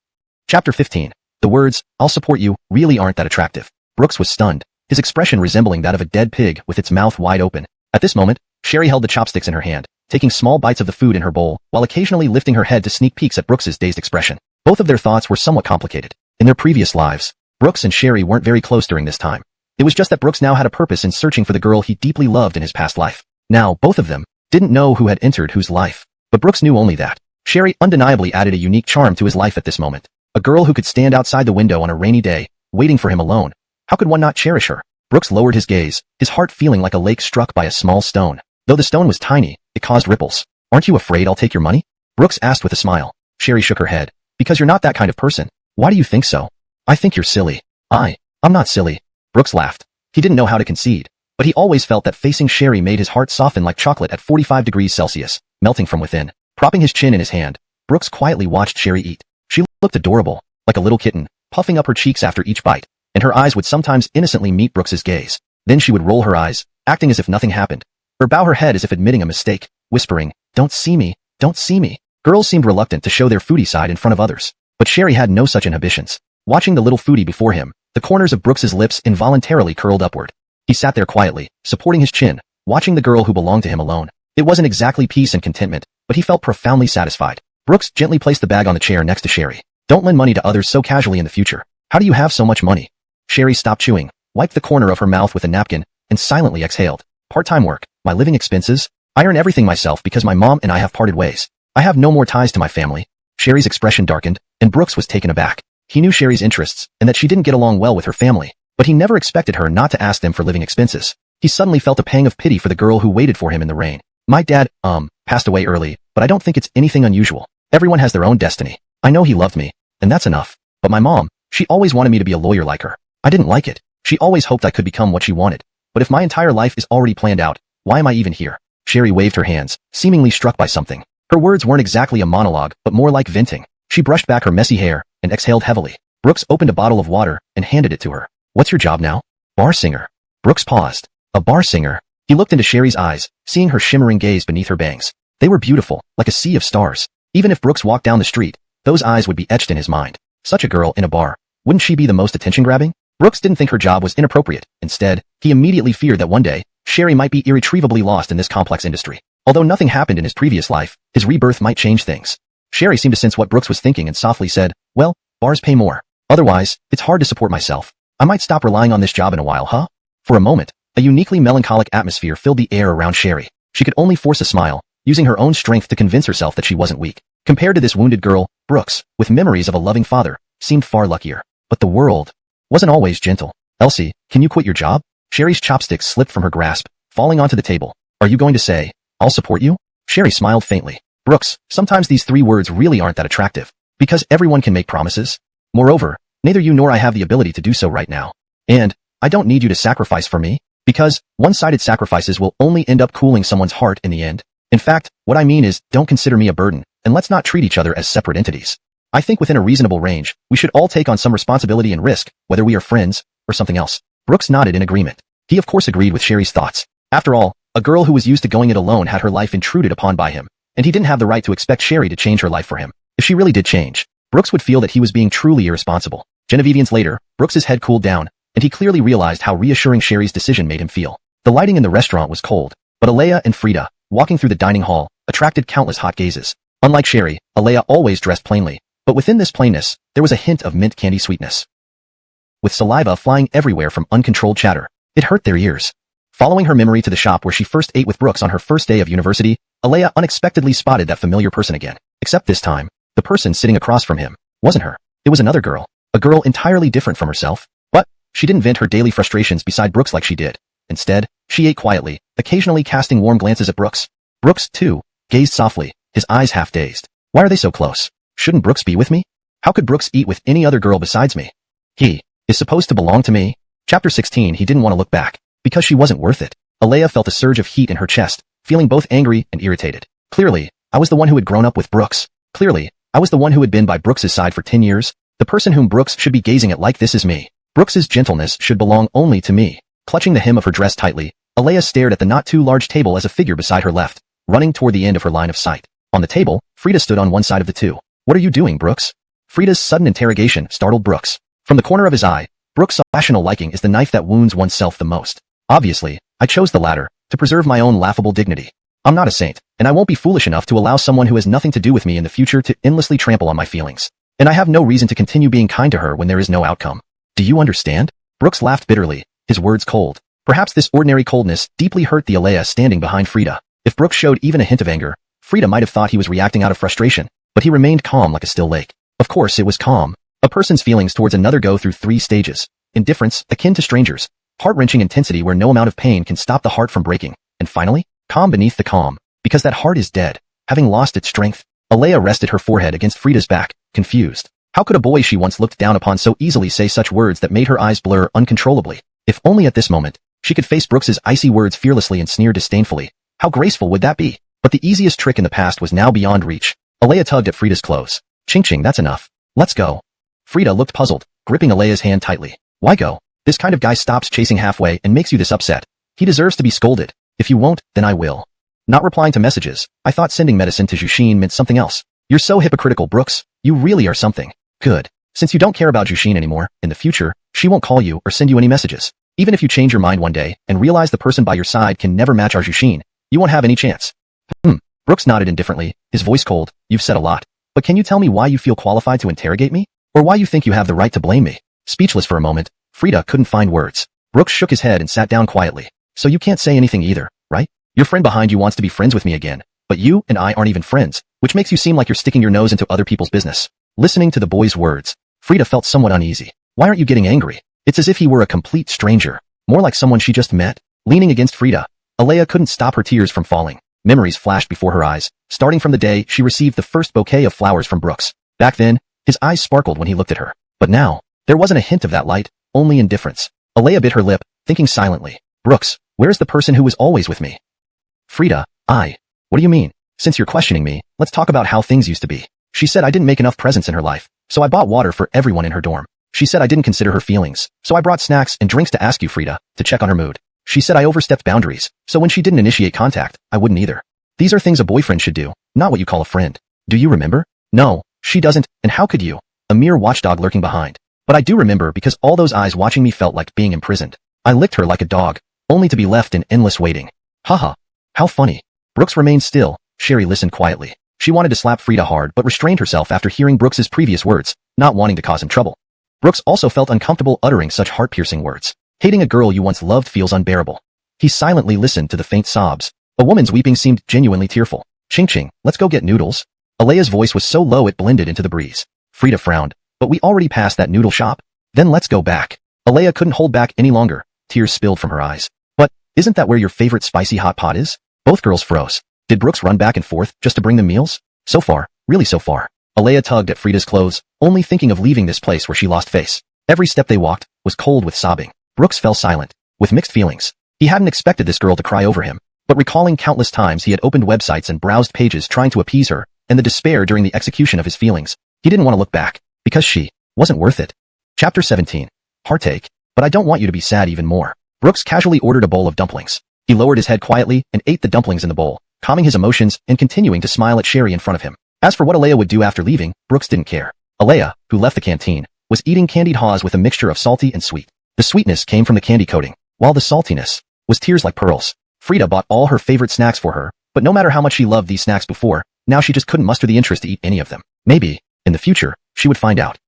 Chapter 15. The words, I'll support you, really aren't that attractive. Brooks was stunned, his expression resembling that of a dead pig with its mouth wide open. At this moment, Sherry held the chopsticks in her hand, taking small bites of the food in her bowl, while occasionally lifting her head to sneak peeks at Brooks's dazed expression. Both of their thoughts were somewhat complicated. In their previous lives, Brooks and Sherry weren't very close during this time. It was just that Brooks now had a purpose in searching for the girl he deeply loved in his past life. Now, both of them didn't know who had entered whose life, but Brooks knew only that. Sherry undeniably added a unique charm to his life at this moment. A girl who could stand outside the window on a rainy day, waiting for him alone. How could one not cherish her? Brooks lowered his gaze, his heart feeling like a lake struck by a small stone. Though the stone was tiny, it caused ripples. Aren't you afraid I'll take your money? Brooks asked with a smile. Sherry shook her head. Because you're not that kind of person. Why do you think so? I think you're silly. I'm not silly. Brooks laughed. He didn't know how to concede, but he always felt that facing Sherry made his heart soften like chocolate at 45 degrees Celsius, melting from within. Propping his chin in his hand, Brooks quietly watched Sherry eat. She looked adorable, like a little kitten, puffing up her cheeks after each bite, and her eyes would sometimes innocently meet Brooks's gaze. Then she would roll her eyes, acting as if nothing happened, or bow her head as if admitting a mistake, whispering, don't see me, don't see me. Girls seemed reluctant to show their foodie side in front of others, but Sherry had no such inhibitions. Watching the little foodie before him, the corners of Brooks's lips involuntarily curled upward. He sat there quietly, supporting his chin, watching the girl who belonged to him alone. It wasn't exactly peace and contentment, but he felt profoundly satisfied. Brooks gently placed the bag on the chair next to Sherry. Don't lend money to others so casually in the future. How do you have so much money? Sherry stopped chewing, wiped the corner of her mouth with a napkin, and silently exhaled. Part-time work, my living expenses. I earn everything myself because my mom and I have parted ways. I have no more ties to my family. Sherry's expression darkened, and Brooks was taken aback. He knew Sherry's interests, and that she didn't get along well with her family, but he never expected her not to ask them for living expenses. He suddenly felt a pang of pity for the girl who waited for him in the rain. My dad, passed away early, but I don't think it's anything unusual. Everyone has their own destiny. I know he loved me, and that's enough. But my mom, she always wanted me to be a lawyer like her. I didn't like it. She always hoped I could become what she wanted. But if my entire life is already planned out, why am I even here? Sherry waved her hands, seemingly struck by something. Her words weren't exactly a monologue, but more like venting. She brushed back her messy hair, and exhaled heavily. Brooks opened a bottle of water, and handed it to her. What's your job now? Bar singer. Brooks paused. A bar singer. He looked into Sherry's eyes, seeing her shimmering gaze beneath her bangs. They were beautiful, like a sea of stars. Even if Brooks walked down the street, those eyes would be etched in his mind. Such a girl in a bar. Wouldn't she be the most attention-grabbing? Brooks didn't think her job was inappropriate. Instead, he immediately feared that one day, Sherry might be irretrievably lost in this complex industry. Although nothing happened in his previous life, his rebirth might change things. Sherry seemed to sense what Brooks was thinking and softly said, well, bars pay more. Otherwise, it's hard to support myself. I might stop relying on this job in a while, huh? For a moment, a uniquely melancholic atmosphere filled the air around Sherry. She could only force a smile, using her own strength to convince herself that she wasn't weak. Compared to this wounded girl, Brooks, with memories of a loving father, seemed far luckier. But the world wasn't always gentle. Elsie, can you quit your job? Sherry's chopsticks slipped from her grasp, falling onto the table. Are you going to say, I'll support you? Sherry smiled faintly. Brooks, sometimes these three words really aren't that attractive. Because everyone can make promises. Moreover, neither you nor I have the ability to do so right now. And, I don't need you to sacrifice for me. Because, one-sided sacrifices will only end up cooling someone's heart in the end. In fact, what I mean is, don't consider me a burden, and let's not treat each other as separate entities. I think within a reasonable range, we should all take on some responsibility and risk, whether we are friends, or something else. Brooks nodded in agreement. He of course agreed with Sherry's thoughts. After all, a girl who was used to going it alone had her life intruded upon by him, and he didn't have the right to expect Sherry to change her life for him. If she really did change, Brooks would feel that he was being truly irresponsible. Genevievians later, Brooks's head cooled down, and he clearly realized how reassuring Sherry's decision made him feel. The lighting in the restaurant was cold, but Alea and Frida, walking through the dining hall, attracted countless hot gazes. Unlike Sherry, Alea always dressed plainly, but within this plainness, there was a hint of mint candy sweetness. With saliva flying everywhere from uncontrolled chatter, it hurt their ears. Following her memory to the shop where she first ate with Brooks on her first day of university, Alea unexpectedly spotted that familiar person again. Except this time, the person sitting across from him wasn't her. It was another girl, a girl entirely different from herself. But she didn't vent her daily frustrations beside Brooks like she did. Instead, she ate quietly, occasionally casting warm glances at Brooks. Brooks, too, gazed softly, his eyes half dazed. Why are they so close? Shouldn't Brooks be with me? How could Brooks eat with any other girl besides me? He is supposed to belong to me. Chapter 16. He didn't want to look back, because she wasn't worth it. Alea felt a surge of heat in her chest, feeling both angry and irritated. Clearly, I was the one who had grown up with Brooks. Clearly, I was the one who had been by Brooks's side for 10 years. The person whom Brooks should be gazing at like this is me. Brooks's gentleness should belong only to me. Clutching the hem of her dress tightly, Alea stared at the not too large table as a figure beside her left, running toward the end of her line of sight. On the table, Frida stood on one side of the two. What are you doing, Brooks? Frida's sudden interrogation startled Brooks. From the corner of his eye, Brooks saw rational liking is the knife that wounds oneself the most. Obviously, I chose the latter, to preserve my own laughable dignity. I'm not a saint, and I won't be foolish enough to allow someone who has nothing to do with me in the future to endlessly trample on my feelings. And I have no reason to continue being kind to her when there is no outcome. Do you understand? Brooks laughed bitterly, his words cold. Perhaps this ordinary coldness deeply hurt the Alea standing behind Frida. If Brooks showed even a hint of anger, Frida might have thought he was reacting out of frustration, but he remained calm like a still lake. Of course it was calm. A person's feelings towards another go through 3 stages. Indifference, akin to strangers. Heart-wrenching intensity where no amount of pain can stop the heart from breaking. And finally, calm beneath the calm. Because that heart is dead, having lost its strength. Alea rested her forehead against Frida's back, confused. How could a boy she once looked down upon so easily say such words that made her eyes blur uncontrollably? If only at this moment, she could face Brooks's icy words fearlessly and sneer disdainfully. How graceful would that be? But the easiest trick in the past was now beyond reach. Alea tugged at Frida's clothes. Ching, that's enough. Let's go. Frida looked puzzled, gripping Alea's hand tightly. Why go? This kind of guy stops chasing halfway and makes you this upset. He deserves to be scolded. If you won't, then I will. Not replying to messages. I thought sending medicine to Jushin meant something else. You're so hypocritical, Brooks. You really are something. Good. Since you don't care about Jushin anymore, in the future, she won't call you or send you any messages. Even if you change your mind one day and realize the person by your side can never match our Jushin, you won't have any chance. Brooks nodded indifferently, his voice cold. You've said a lot. But can you tell me why you feel qualified to interrogate me? Or why you think you have the right to blame me? Speechless for a moment, Frida couldn't find words. Brooks shook his head and sat down quietly. So you can't say anything either, right? Your friend behind you wants to be friends with me again, but you and I aren't even friends, which makes you seem like you're sticking your nose into other people's business. Listening to the boy's words, Frida felt somewhat uneasy. Why aren't you getting angry? It's as if he were a complete stranger, more like someone she just met. Leaning against Frida, Alea couldn't stop her tears from falling. Memories flashed before her eyes, starting from the day she received the first bouquet of flowers from Brooks. Back then, his eyes sparkled when he looked at her. But now, there wasn't a hint of that light, only indifference. Alea bit her lip, thinking silently. Brooks, where's the person who was always with me? Frida, what do you mean? Since you're questioning me, let's talk about how things used to be. She said I didn't make enough presents in her life, so I bought water for everyone in her dorm. She said I didn't consider her feelings, so I brought snacks and drinks to ask you, Frida, to check on her mood. She said I overstepped boundaries, so when she didn't initiate contact, I wouldn't either. These are things a boyfriend should do, not what you call a friend. Do you remember? No, she doesn't, and how could you? A mere watchdog lurking behind. But I do remember because all those eyes watching me felt like being imprisoned. I licked her like a dog, only to be left in endless waiting. Haha. How funny. Brooks remained still. Sherry listened quietly. She wanted to slap Frida hard but restrained herself after hearing Brooks's previous words, not wanting to cause him trouble. Brooks also felt uncomfortable uttering such heart-piercing words. Hating a girl you once loved feels unbearable. He silently listened to the faint sobs. A woman's weeping seemed genuinely tearful. Ching, let's go get noodles. Alea's voice was so low it blended into the breeze. Frida frowned. But we already passed that noodle shop. Then let's go back. Alea couldn't hold back any longer. Tears spilled from her eyes. But, isn't that where your favorite spicy hot pot is? Both girls froze. Did Brooks run back and forth just to bring them meals? So far, really so far. Alea tugged at Frida's clothes, only thinking of leaving this place where she lost face. Every step they walked was cold with sobbing. Brooks fell silent, with mixed feelings. He hadn't expected this girl to cry over him, but recalling countless times he had opened websites and browsed pages trying to appease her, and the despair during the execution of his feelings, he didn't want to look back, because she wasn't worth it. Chapter 17. Heartache. But I don't want you to be sad even more. Brooks casually ordered a bowl of dumplings. He lowered his head quietly and ate the dumplings in the bowl, calming his emotions and continuing to smile at Sherry in front of him. As for what Alea would do after leaving, Brooks didn't care. Alea, who left the canteen, was eating candied haws with a mixture of salty and sweet. The sweetness came from the candy coating, while the saltiness was tears like pearls. Frida bought all her favorite snacks for her, but no matter how much she loved these snacks before, now she just couldn't muster the interest to eat any of them. Maybe, in the future, she would find out.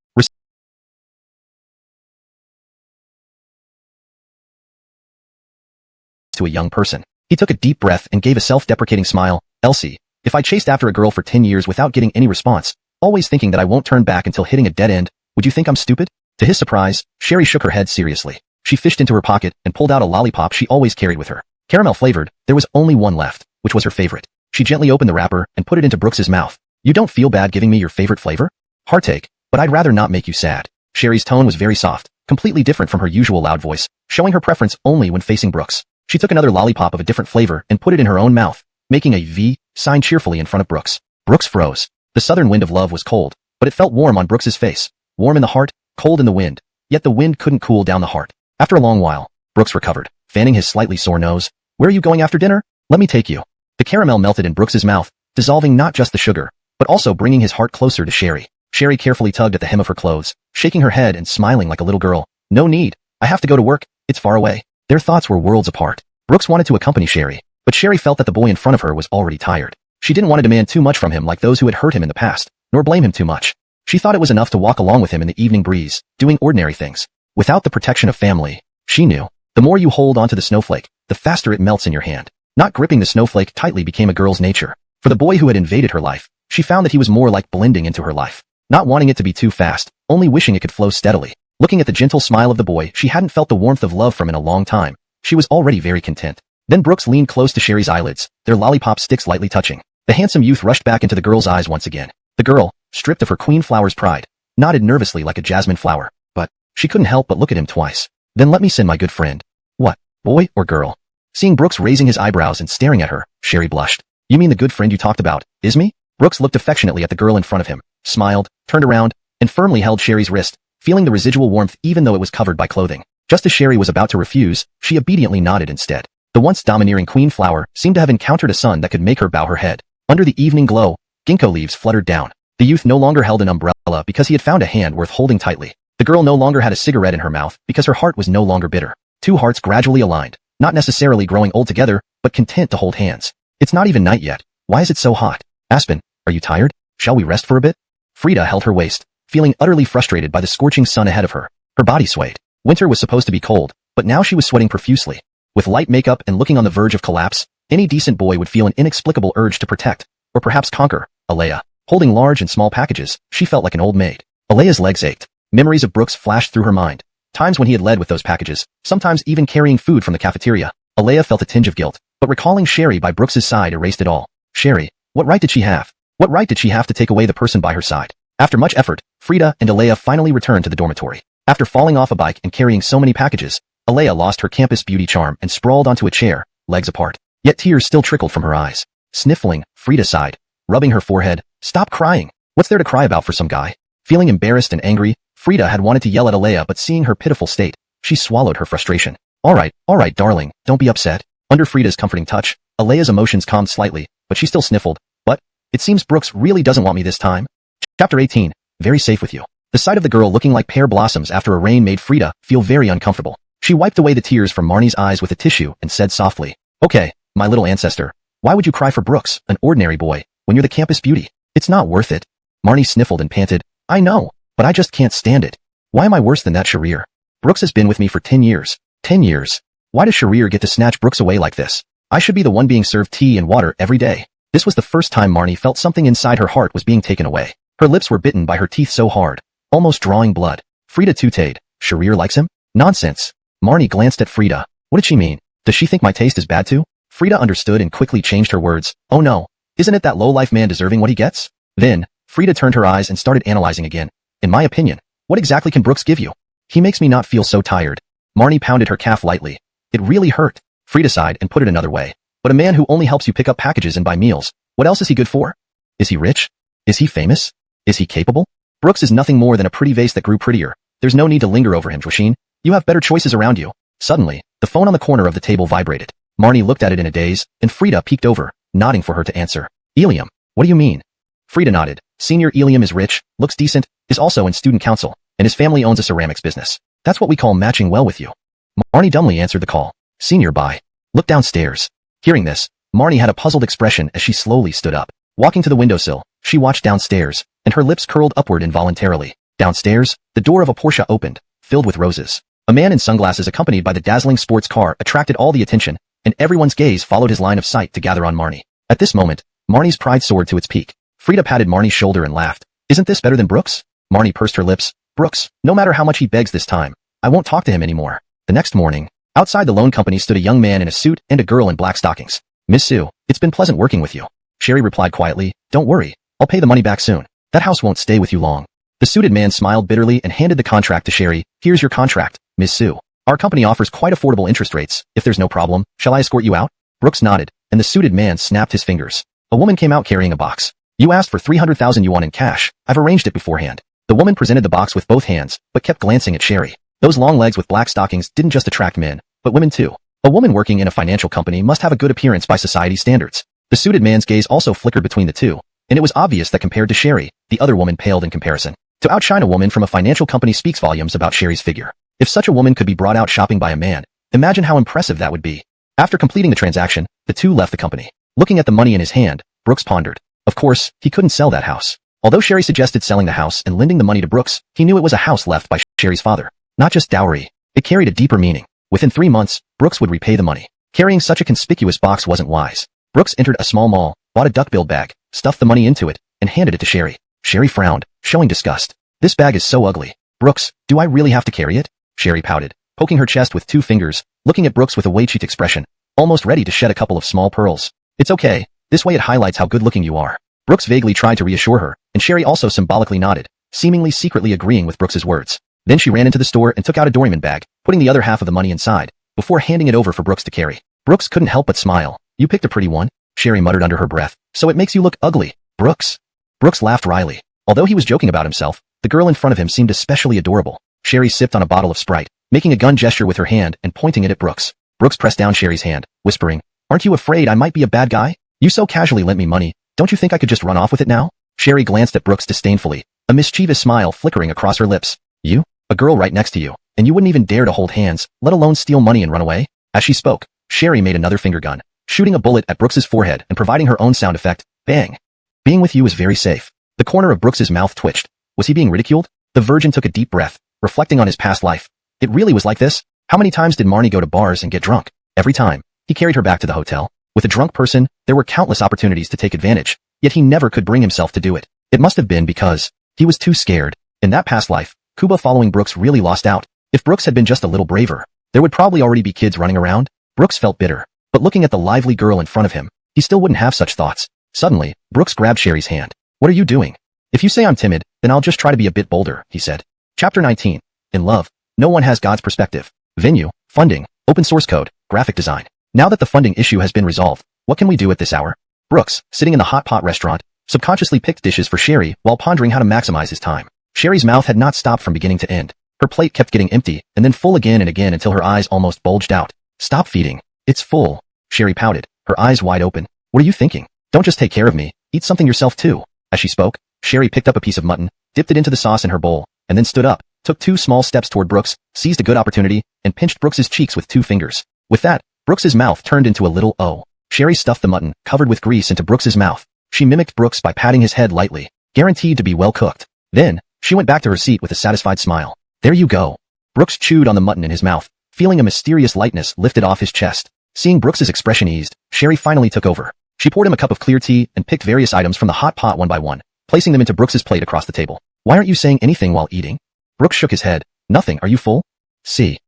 To a young person. He took a deep breath and gave a self-deprecating smile. Elsie, if I chased after a girl for 10 years without getting any response, always thinking that I won't turn back until hitting a dead end, would you think I'm stupid? To his surprise, Sherry shook her head seriously. She fished into her pocket and pulled out a lollipop she always carried with her. Caramel flavored, there was only one left, which was her favorite. She gently opened the wrapper and put it into Brooks's mouth. You don't feel bad giving me your favorite flavor? Heartache, but I'd rather not make you sad. Sherry's tone was very soft, completely different from her usual loud voice, showing her preference only when facing Brooks. She took another lollipop of a different flavor and put it in her own mouth, making a V sign cheerfully in front of Brooks. Brooks froze. The southern wind of love was cold, but it felt warm on Brooks's face. Warm in the heart, cold in the wind. Yet the wind couldn't cool down the heart. After a long while, Brooks recovered, fanning his slightly sore nose. Where are you going after dinner? Let me take you. The caramel melted in Brooks's mouth, dissolving not just the sugar, but also bringing his heart closer to Sherry. Sherry carefully tugged at the hem of her clothes, shaking her head and smiling like a little girl. No need. I have to go to work. It's far away. Their thoughts were worlds apart. Brooks wanted to accompany Sherry, but Sherry felt that the boy in front of her was already tired. She didn't want to demand too much from him like those who had hurt him in the past, nor blame him too much. She thought it was enough to walk along with him in the evening breeze, doing ordinary things. Without the protection of family, she knew, the more you hold onto the snowflake, the faster it melts in your hand. Not gripping the snowflake tightly became a girl's nature. For the boy who had invaded her life, she found that he was more like blending into her life. Not wanting it to be too fast, only wishing it could flow steadily. Looking at the gentle smile of the boy, she hadn't felt the warmth of love from in a long time. She was already very content. Then Brooks leaned close to Sherry's eyelids, their lollipop sticks lightly touching. The handsome youth rushed back into the girl's eyes once again. The girl, stripped of her queen flower's pride, nodded nervously like a jasmine flower, but she couldn't help but look at him twice. Then let me send my good friend. What, boy or girl? Seeing Brooks raising his eyebrows and staring at her, Sherry blushed. You mean the good friend you talked about, Isme? Brooks looked affectionately at the girl in front of him, smiled, turned around, and firmly held Sherry's wrist, feeling the residual warmth even though it was covered by clothing. Just as Sherry was about to refuse, she obediently nodded instead. The once domineering queen flower seemed to have encountered a sun that could make her bow her head. Under the evening glow, ginkgo leaves fluttered down. The youth no longer held an umbrella because he had found a hand worth holding tightly. The girl no longer had a cigarette in her mouth because her heart was no longer bitter. Two hearts gradually aligned, not necessarily growing old together, but content to hold hands. It's not even night yet. Why is it so hot? Aspen, are you tired? Shall we rest for a bit? Frida held her waist, feeling utterly frustrated by the scorching sun ahead of her. Her body swayed. Winter was supposed to be cold, but now she was sweating profusely. With light makeup and looking on the verge of collapse, any decent boy would feel an inexplicable urge to protect, or perhaps conquer, Alea. Holding large and small packages, she felt like an old maid. Alea's legs ached. Memories of Brooks flashed through her mind. Times when he had led with those packages, sometimes even carrying food from the cafeteria. Alea felt a tinge of guilt, but recalling Sherry by Brooks's side erased it all. Sherry, what right did she have? What right did she have to take away the person by her side? After much effort, Frida and Alea finally returned to the dormitory. After falling off a bike and carrying so many packages, Alea lost her campus beauty charm and sprawled onto a chair, legs apart. Yet tears still trickled from her eyes. Sniffling, Frida sighed, rubbing her forehead. Stop crying. What's there to cry about for some guy? Feeling embarrassed and angry, Frida had wanted to yell at Alea, but seeing her pitiful state, she swallowed her frustration. All right, darling, don't be upset. Under Frida's comforting touch, Alea's emotions calmed slightly, but she still sniffled. But it seems Brooks really doesn't want me this time. Chapter 18. Very safe with you. The sight of the girl looking like pear blossoms after a rain made Frida feel very uncomfortable. She wiped away the tears from Marnie's eyes with a tissue and said softly, Okay, my little ancestor, why would you cry for Brooks, an ordinary boy, when you're the campus beauty? It's not worth it. Marnie sniffled and panted, I know, but I just can't stand it. Why am I worse than that Sharir? Brooks has been with me for 10 years. 10 years. Why does Sharir get to snatch Brooks away like this? I should be the one being served tea and water every day. This was the first time Marnie felt something inside her heart was being taken away. Her lips were bitten by her teeth so hard, almost drawing blood. Frida tooted. Sharir likes him? Nonsense. Marnie glanced at Frida. What did she mean? Does she think my taste is bad too? Frida understood and quickly changed her words. Oh no. Isn't it that low-life man deserving what he gets? Then, Frida turned her eyes and started analyzing again. In my opinion, what exactly can Brooks give you? He makes me not feel so tired. Marnie pounded her calf lightly. It really hurt. Frida sighed and put it another way. But a man who only helps you pick up packages and buy meals, what else is he good for? Is he rich? Is he famous? Is he capable? Brooks is nothing more than a pretty vase that grew prettier. There's no need to linger over him, Joshine. You have better choices around you. Suddenly, the phone on the corner of the table vibrated. Marnie looked at it in a daze, and Frida peeked over, nodding for her to answer. Eliam, what do you mean? Frida nodded. Senior Eliam is rich, looks decent, is also in student council, and his family owns a ceramics business. That's what we call matching well with you. Marnie dumbly answered the call. Senior, bye. Look downstairs. Hearing this, Marnie had a puzzled expression as she slowly stood up. Walking to the windowsill, she watched downstairs, and her lips curled upward involuntarily. Downstairs, the door of a Porsche opened, filled with roses. A man in sunglasses accompanied by the dazzling sports car attracted all the attention, and everyone's gaze followed his line of sight to gather on Marnie. At this moment, Marnie's pride soared to its peak. Frida patted Marnie's shoulder and laughed. Isn't this better than Brooks? Marnie pursed her lips. Brooks, no matter how much he begs this time, I won't talk to him anymore. The next morning, outside the loan company stood a young man in a suit and a girl in black stockings. Miss Sue, it's been pleasant working with you. Sherry replied quietly, "Don't worry. I'll pay the money back soon. That house won't stay with you long." The suited man smiled bitterly and handed the contract to Sherry. "Here's your contract, Ms. Sue. Our company offers quite affordable interest rates. If there's no problem, shall I escort you out?" Brooks nodded, and the suited man snapped his fingers. A woman came out carrying a box. "You asked for 300,000 yuan in cash. I've arranged it beforehand." The woman presented the box with both hands, but kept glancing at Sherry. Those long legs with black stockings didn't just attract men, but women too. A woman working in a financial company must have a good appearance by society standards. The suited man's gaze also flickered between the two, and it was obvious that compared to Sherry, the other woman paled in comparison. To outshine a woman from a financial company speaks volumes about Sherry's figure. If such a woman could be brought out shopping by a man, imagine how impressive that would be. After completing the transaction, the two left the company. Looking at the money in his hand, Brooks pondered. Of course, he couldn't sell that house. Although Sherry suggested selling the house and lending the money to Brooks, he knew it was a house left by Sherry's father. Not just dowry. It carried a deeper meaning. Within 3 months, Brooks would repay the money. Carrying such a conspicuous box wasn't wise. Brooks entered a small mall, bought a duck-billed bag, stuffed the money into it, and handed it to Sherry. Sherry frowned, showing disgust. "This bag is so ugly. Brooks, do I really have to carry it?" Sherry pouted, poking her chest with 2 fingers, looking at Brooks with a way-cheat expression, almost ready to shed a couple of small pearls. "It's okay. This way it highlights how good-looking you are." Brooks vaguely tried to reassure her, and Sherry also symbolically nodded, seemingly secretly agreeing with Brooks's words. Then she ran into the store and took out a Doryman bag, putting the other half of the money inside, before handing it over for Brooks to carry. Brooks couldn't help but smile. "You picked a pretty one," Sherry muttered under her breath. "So it makes you look ugly, Brooks." Brooks laughed wryly. Although he was joking about himself, the girl in front of him seemed especially adorable. Sherry sipped on a bottle of Sprite, making a gun gesture with her hand and pointing it at Brooks. Brooks pressed down Sherry's hand, whispering, "Aren't you afraid I might be a bad guy? You so casually lent me money. Don't you think I could just run off with it now?" Sherry glanced at Brooks disdainfully, a mischievous smile flickering across her lips. "You? A girl right next to you, and you wouldn't even dare to hold hands, let alone steal money and run away?" As she spoke, Sherry made another finger gun, shooting a bullet at Brooks's forehead and providing her own sound effect, bang. "Being with you is very safe." The corner of Brooks's mouth twitched. Was he being ridiculed? The virgin took a deep breath, reflecting on his past life. It really was like this? How many times did Marnie go to bars and get drunk? Every time. He carried her back to the hotel. With a drunk person, there were countless opportunities to take advantage, yet he never could bring himself to do it. It must have been because he was too scared. In that past life, Kuba following Brooks really lost out. If Brooks had been just a little braver, there would probably already be kids running around. Brooks felt bitter, but looking at the lively girl in front of him, he still wouldn't have such thoughts. Suddenly, Brooks grabbed Sherry's hand. "What are you doing?" "If you say I'm timid, then I'll just try to be a bit bolder," he said. Chapter 19. In love, no one has God's perspective. Venue, funding, open source code, graphic design. Now that the funding issue has been resolved, what can we do at this hour? Brooks, sitting in the hot pot restaurant, subconsciously picked dishes for Sherry while pondering how to maximize his time. Sherry's mouth had not stopped from beginning to end. Her plate kept getting empty and then full again and again until her eyes almost bulged out. "Stop feeding. It's full." Sherry pouted, her eyes wide open. "What are you thinking? Don't just take care of me. Eat something yourself too." As she spoke, Sherry picked up a piece of mutton, dipped it into the sauce in her bowl, and then stood up, took 2 small steps toward Brooks, seized a good opportunity, and pinched Brooks's cheeks with 2 fingers. With that, Brooks's mouth turned into a little O. Sherry stuffed the mutton, covered with grease, into Brooks's mouth. She mimicked Brooks by patting his head lightly, guaranteed to be well cooked. Then, she went back to her seat with a satisfied smile. "There you go." Brooks chewed on the mutton in his mouth, feeling a mysterious lightness lifted off his chest. Seeing Brooks's expression eased, Sherry finally took over. She poured him a cup of clear tea and picked various items from the hot pot one by one, placing them into Brooks's plate across the table. "Why aren't you saying anything while eating?" Brooks shook his head. "Nothing. Are you full?" See.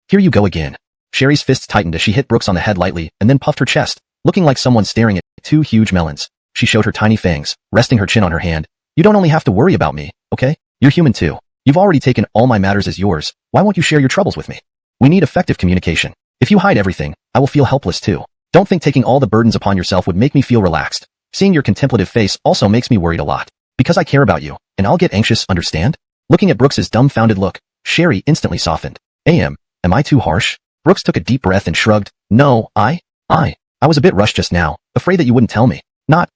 Here you go again." Sherry's fists tightened as she hit Brooks on the head lightly and then puffed her chest, looking like someone staring at 2 huge melons. She showed her tiny fangs, resting her chin on her hand. "You don't only have to worry about me, okay? You're human too. You've already taken all my matters as yours. Why won't you share your troubles with me? We need effective communication. If you hide everything, I will feel helpless too. Don't think taking all the burdens upon yourself would make me feel relaxed. Seeing your contemplative face also makes me worried a lot. Because I care about you, and I'll get anxious, understand?" Looking at Brooks's dumbfounded look, Sherry instantly softened. Am I too harsh?" Brooks took a deep breath and shrugged. "No, I was a bit rushed just now, afraid that you wouldn't tell me. Not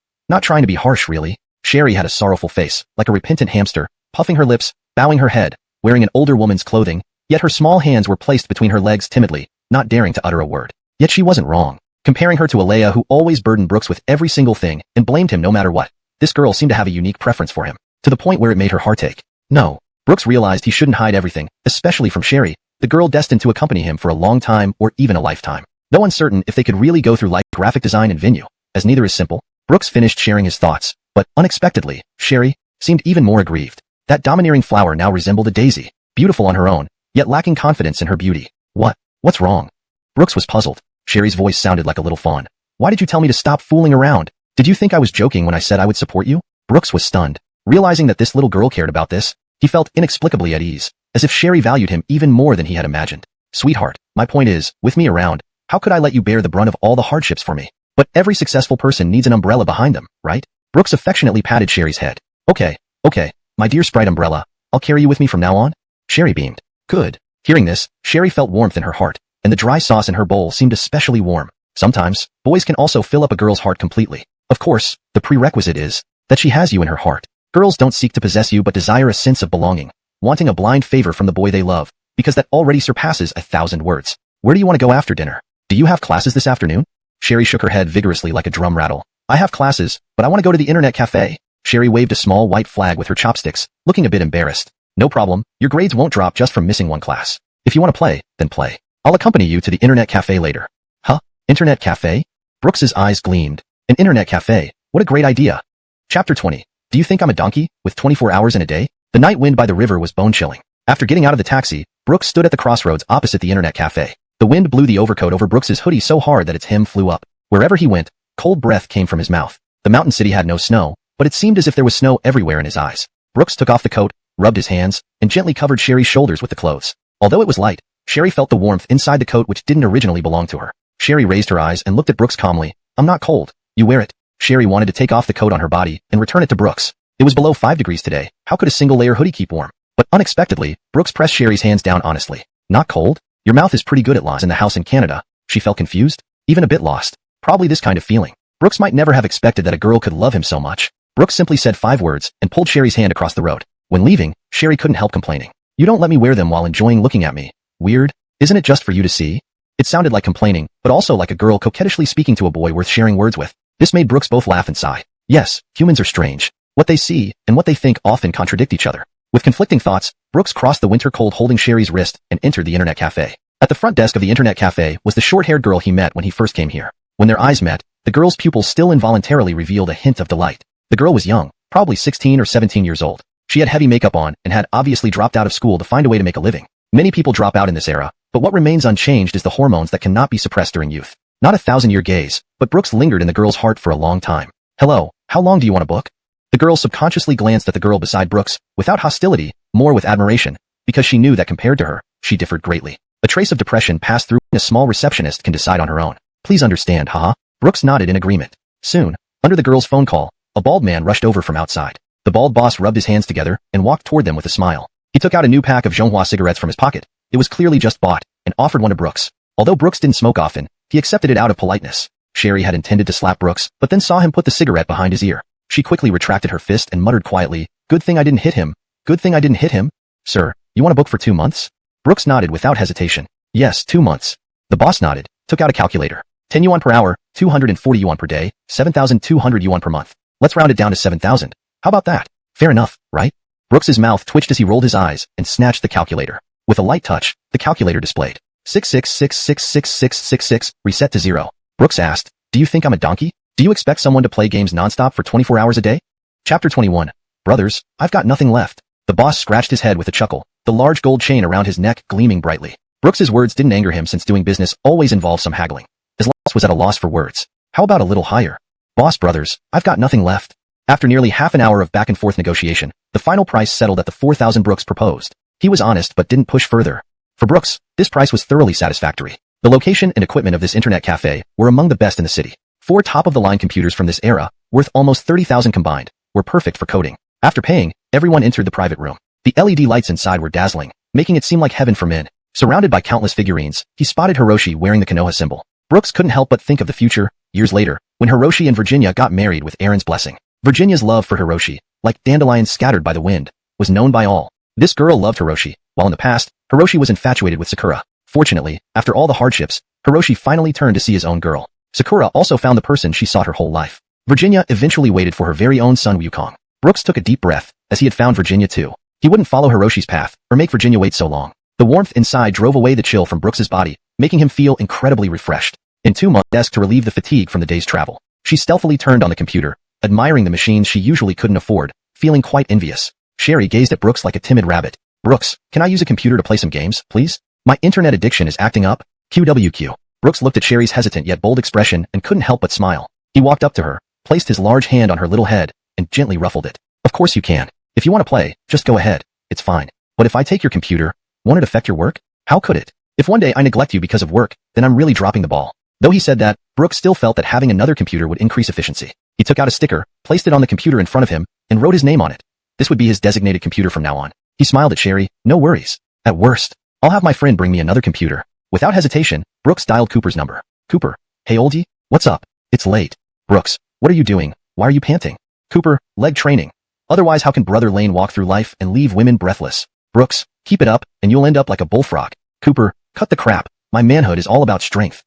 trying to be harsh, really." Sherry had a sorrowful face, like a repentant hamster, puffing her lips, bowing her head, wearing an older woman's clothing, yet her small hands were placed between her legs timidly, not daring to utter a word. Yet she wasn't wrong. Comparing her to Alea, who always burdened Brooks with every single thing and blamed him no matter what, this girl seemed to have a unique preference for him, to the point where it made her heart ache. No. Brooks realized he shouldn't hide everything, especially from Sherry, the girl destined to accompany him for a long time or even a lifetime. Though uncertain if they could really go through life, graphic design and venue, as neither is simple, Brooks finished sharing his thoughts, but unexpectedly, Sherry seemed even more aggrieved. That domineering flower now resembled a daisy, beautiful on her own, yet lacking confidence in her beauty. What's wrong?" Brooks was puzzled. Sherry's voice sounded like a little fawn. "Why did you tell me to stop fooling around? Did you think I was joking when I said I would support you? Brooks was stunned. Realizing that this little girl cared about this, he felt inexplicably at ease, as if Sherry valued him even more than he had imagined. Sweetheart, my point is, with me around, how could I let you bear the brunt of all the hardships for me? But every successful person needs an umbrella behind them, right? Brooks affectionately patted Sherry's head. Okay, my dear Sprite umbrella, I'll carry you with me from now on? Sherry beamed. Good. Hearing this, Sherry felt warmth in her heart, and the dry sauce in her bowl seemed especially warm. Sometimes, boys can also fill up a girl's heart completely. Of course, the prerequisite is that she has you in her heart. Girls don't seek to possess you but desire a sense of belonging, wanting a blind favor from the boy they love, because that already surpasses 1,000 words. Where do you want to go after dinner? Do you have classes this afternoon? Sherry shook her head vigorously like a drum rattle. I have classes, but I want to go to the internet cafe. Sherry waved a small white flag with her chopsticks, looking a bit embarrassed. No problem, your grades won't drop just from missing one class. If you want to play, then play. I'll accompany you to the internet cafe later. Huh? Internet cafe? Brooks's eyes gleamed. An internet cafe? What a great idea. Chapter 20. Do you think I'm a donkey, with 24 hours in a day? The night wind by the river was bone-chilling. After getting out of the taxi, Brooks stood at the crossroads opposite the internet cafe. The wind blew the overcoat over Brooks's hoodie so hard that its hem flew up. Wherever he went, cold breath came from his mouth. The mountain city had no snow, but it seemed as if there was snow everywhere in his eyes. Brooks took off the coat, rubbed his hands, and gently covered Sherry's shoulders with the clothes. Although it was light, Sherry felt the warmth inside the coat which didn't originally belong to her. Sherry raised her eyes and looked at Brooks calmly. I'm not cold. You wear it. Sherry wanted to take off the coat on her body and return it to Brooks. It was below 5 degrees today. How could a single-layer hoodie keep warm? But unexpectedly, Brooks pressed Sherry's hands down honestly. Not cold? Your mouth is pretty good at lies in the house in Canada. She felt confused, even a bit lost. Probably this kind of feeling. Brooks might never have expected that a girl could love him so much. Brooks simply said 5 words and pulled Sherry's hand across the road. When leaving, Sherry couldn't help complaining. You don't let me wear them while enjoying looking at me. Weird. Isn't it just for you to see? It sounded like complaining, but also like a girl coquettishly speaking to a boy worth sharing words with. This made Brooks both laugh and sigh. Yes, humans are strange. What they see and what they think often contradict each other. With conflicting thoughts, Brooks crossed the winter cold holding Sherry's wrist and entered the internet cafe. At the front desk of the internet cafe was the short-haired girl he met when he first came here. When their eyes met, the girl's pupils still involuntarily revealed a hint of delight. The girl was young, probably 16 or 17 years old. She had heavy makeup on and had obviously dropped out of school to find a way to make a living. Many people drop out in this era, but what remains unchanged is the hormones that cannot be suppressed during youth. Not a 1,000-year gaze, but Brooks lingered in the girl's heart for a long time. Hello, how long do you want to book? The girl subconsciously glanced at the girl beside Brooks, without hostility, more with admiration, because she knew that compared to her, she differed greatly. A trace of depression passed through, and a small receptionist can decide on her own. Please understand, haha. Brooks nodded in agreement. Soon, under the girl's phone call, a bald man rushed over from outside. The bald boss rubbed his hands together and walked toward them with a smile. He took out a new pack of donghua cigarettes from his pocket. It was clearly just bought, and offered one to Brooks. Although Brooks didn't smoke often, he accepted it out of politeness. Sherry had intended to slap Brooks, but then saw him put the cigarette behind his ear. She quickly retracted her fist and muttered quietly, Good thing I didn't hit him. Good thing I didn't hit him. Sir, you want to book for 2 months? Brooks nodded without hesitation. Yes, 2 months. The boss nodded, took out a calculator. 10 yuan per hour, 240 yuan per day, 7,200 yuan per month. Let's round it down to 7,000. How about that? Fair enough, right? Brooks's mouth twitched as he rolled his eyes and snatched the calculator. With a light touch, the calculator displayed 6666666, reset to 0. Brooks asked, Do you think I'm a donkey? Do you expect someone to play games nonstop for 24 hours a day? Chapter 21. Brothers, I've got nothing left. The boss scratched his head with a chuckle, the large gold chain around his neck gleaming brightly. Brooks's words didn't anger him since doing business always involved some haggling. His boss was at a loss for words. How about a little higher? Boss brothers, I've got nothing left. After nearly half an hour of back and forth negotiation, the final price settled at the 4,000 Brooks proposed. He was honest but didn't push further. For Brooks, this price was thoroughly satisfactory. The location and equipment of this internet cafe were among the best in the city. 4 top-of-the-line computers from this era, worth almost 30,000 combined, were perfect for coding. After paying, everyone entered the private room. The LED lights inside were dazzling, making it seem like heaven for men. Surrounded by countless figurines, he spotted Hiroshi wearing the Konoha symbol. Brooks couldn't help but think of the future, years later, when Hiroshi and Virginia got married with Aaron's blessing. Virginia's love for Hiroshi, like dandelions scattered by the wind, was known by all. This girl loved Hiroshi, while in the past, Hiroshi was infatuated with Sakura. Fortunately, after all the hardships, Hiroshi finally turned to see his own girl. Sakura also found the person she sought her whole life. Virginia eventually waited for her very own son Wukong. Brooks took a deep breath, as he had found Virginia too. He wouldn't follow Hiroshi's path, or make Virginia wait so long. The warmth inside drove away the chill from Brooks's body, making him feel incredibly refreshed. In 2 months, desk to relieve the fatigue from the day's travel. She stealthily turned on the computer, admiring the machines she usually couldn't afford, feeling quite envious. Sherry gazed at Brooks like a timid rabbit. Brooks, can I use a computer to play some games, please? My internet addiction is acting up. QWQ. Brooks looked at Sherry's hesitant yet bold expression and couldn't help but smile. He walked up to her, placed his large hand on her little head, and gently ruffled it. Of course you can. If you want to play, just go ahead. It's fine. But if I take your computer, won't it affect your work? How could it? If one day I neglect you because of work, then I'm really dropping the ball. Though he said that, Brooks still felt that having another computer would increase efficiency. He took out a sticker, placed it on the computer in front of him, and wrote his name on it. This would be his designated computer from now on. He smiled at Sherry. No worries. At worst, I'll have my friend bring me another computer. Without hesitation, Brooks dialed Cooper's number. Cooper. Hey oldie? What's up? It's late. Brooks. What are you doing? Why are you panting? Cooper. Leg training. Otherwise how can Brother Lane walk through life and leave women breathless? Brooks. Keep it up, and you'll end up like a bullfrog. Cooper. Cut the crap. My manhood is all about strength.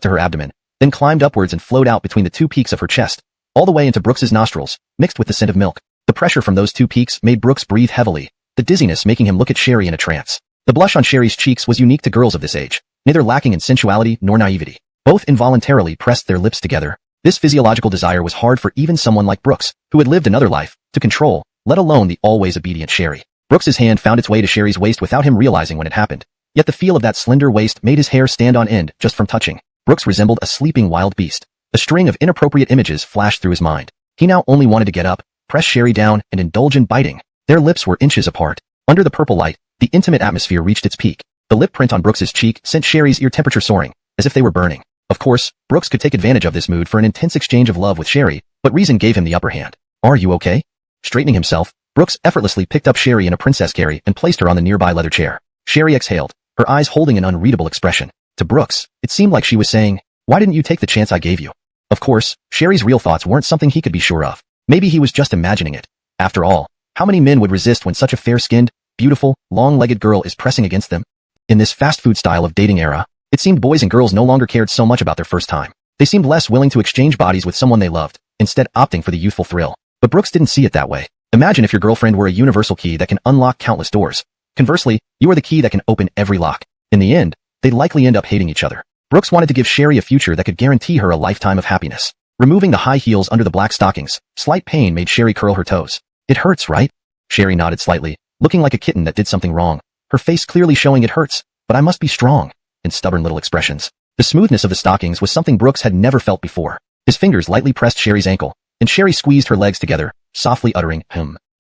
To her abdomen, then climbed upwards and flowed out between the two peaks of her chest, all the way into Brooks's nostrils, mixed with the scent of milk. The pressure from those two peaks made Brooks breathe heavily, the dizziness making him look at Sherry in a trance. The blush on Sherry's cheeks was unique to girls of this age, neither lacking in sensuality nor naivety. Both involuntarily pressed their lips together. This physiological desire was hard for even someone like Brooks, who had lived another life, to control, let alone the always obedient Sherry. Brooks's hand found its way to Sherry's waist without him realizing when it happened. Yet the feel of that slender waist made his hair stand on end just from touching. Brooks resembled a sleeping wild beast. A string of inappropriate images flashed through his mind. He now only wanted to get up, press Sherry down, and indulge in biting. Their lips were inches apart. Under the purple light, the intimate atmosphere reached its peak. The lip print on Brooks's cheek sent Sherry's ear temperature soaring, as if they were burning. Of course, Brooks could take advantage of this mood for an intense exchange of love with Sherry, but reason gave him the upper hand. Are you okay? Straightening himself, Brooks effortlessly picked up Sherry in a princess carry and placed her on the nearby leather chair. Sherry exhaled, her eyes holding an unreadable expression. To Brooks, it seemed like she was saying, why didn't you take the chance I gave you? Of course, Sherry's real thoughts weren't something he could be sure of. Maybe he was just imagining it. After all, how many men would resist when such a fair-skinned, beautiful, long-legged girl is pressing against them? In this fast food style of dating era, it seemed boys and girls no longer cared so much about their first time. They seemed less willing to exchange bodies with someone they loved, instead opting for the youthful thrill. But Brooks didn't see it that way. Imagine if your girlfriend were a universal key that can unlock countless doors. Conversely, you are the key that can open every lock. In the end, they'd likely end up hating each other. Brooks wanted to give Sherry a future that could guarantee her a lifetime of happiness. Removing the high heels under the black stockings, slight pain made Sherry curl her toes. It hurts, right? Sherry nodded slightly, looking like a kitten that did something wrong. Her face clearly showing it hurts, but I must be strong, in stubborn little expressions. The smoothness of the stockings was something Brooks had never felt before. His fingers lightly pressed Sherry's ankle, and Sherry squeezed her legs together, softly uttering,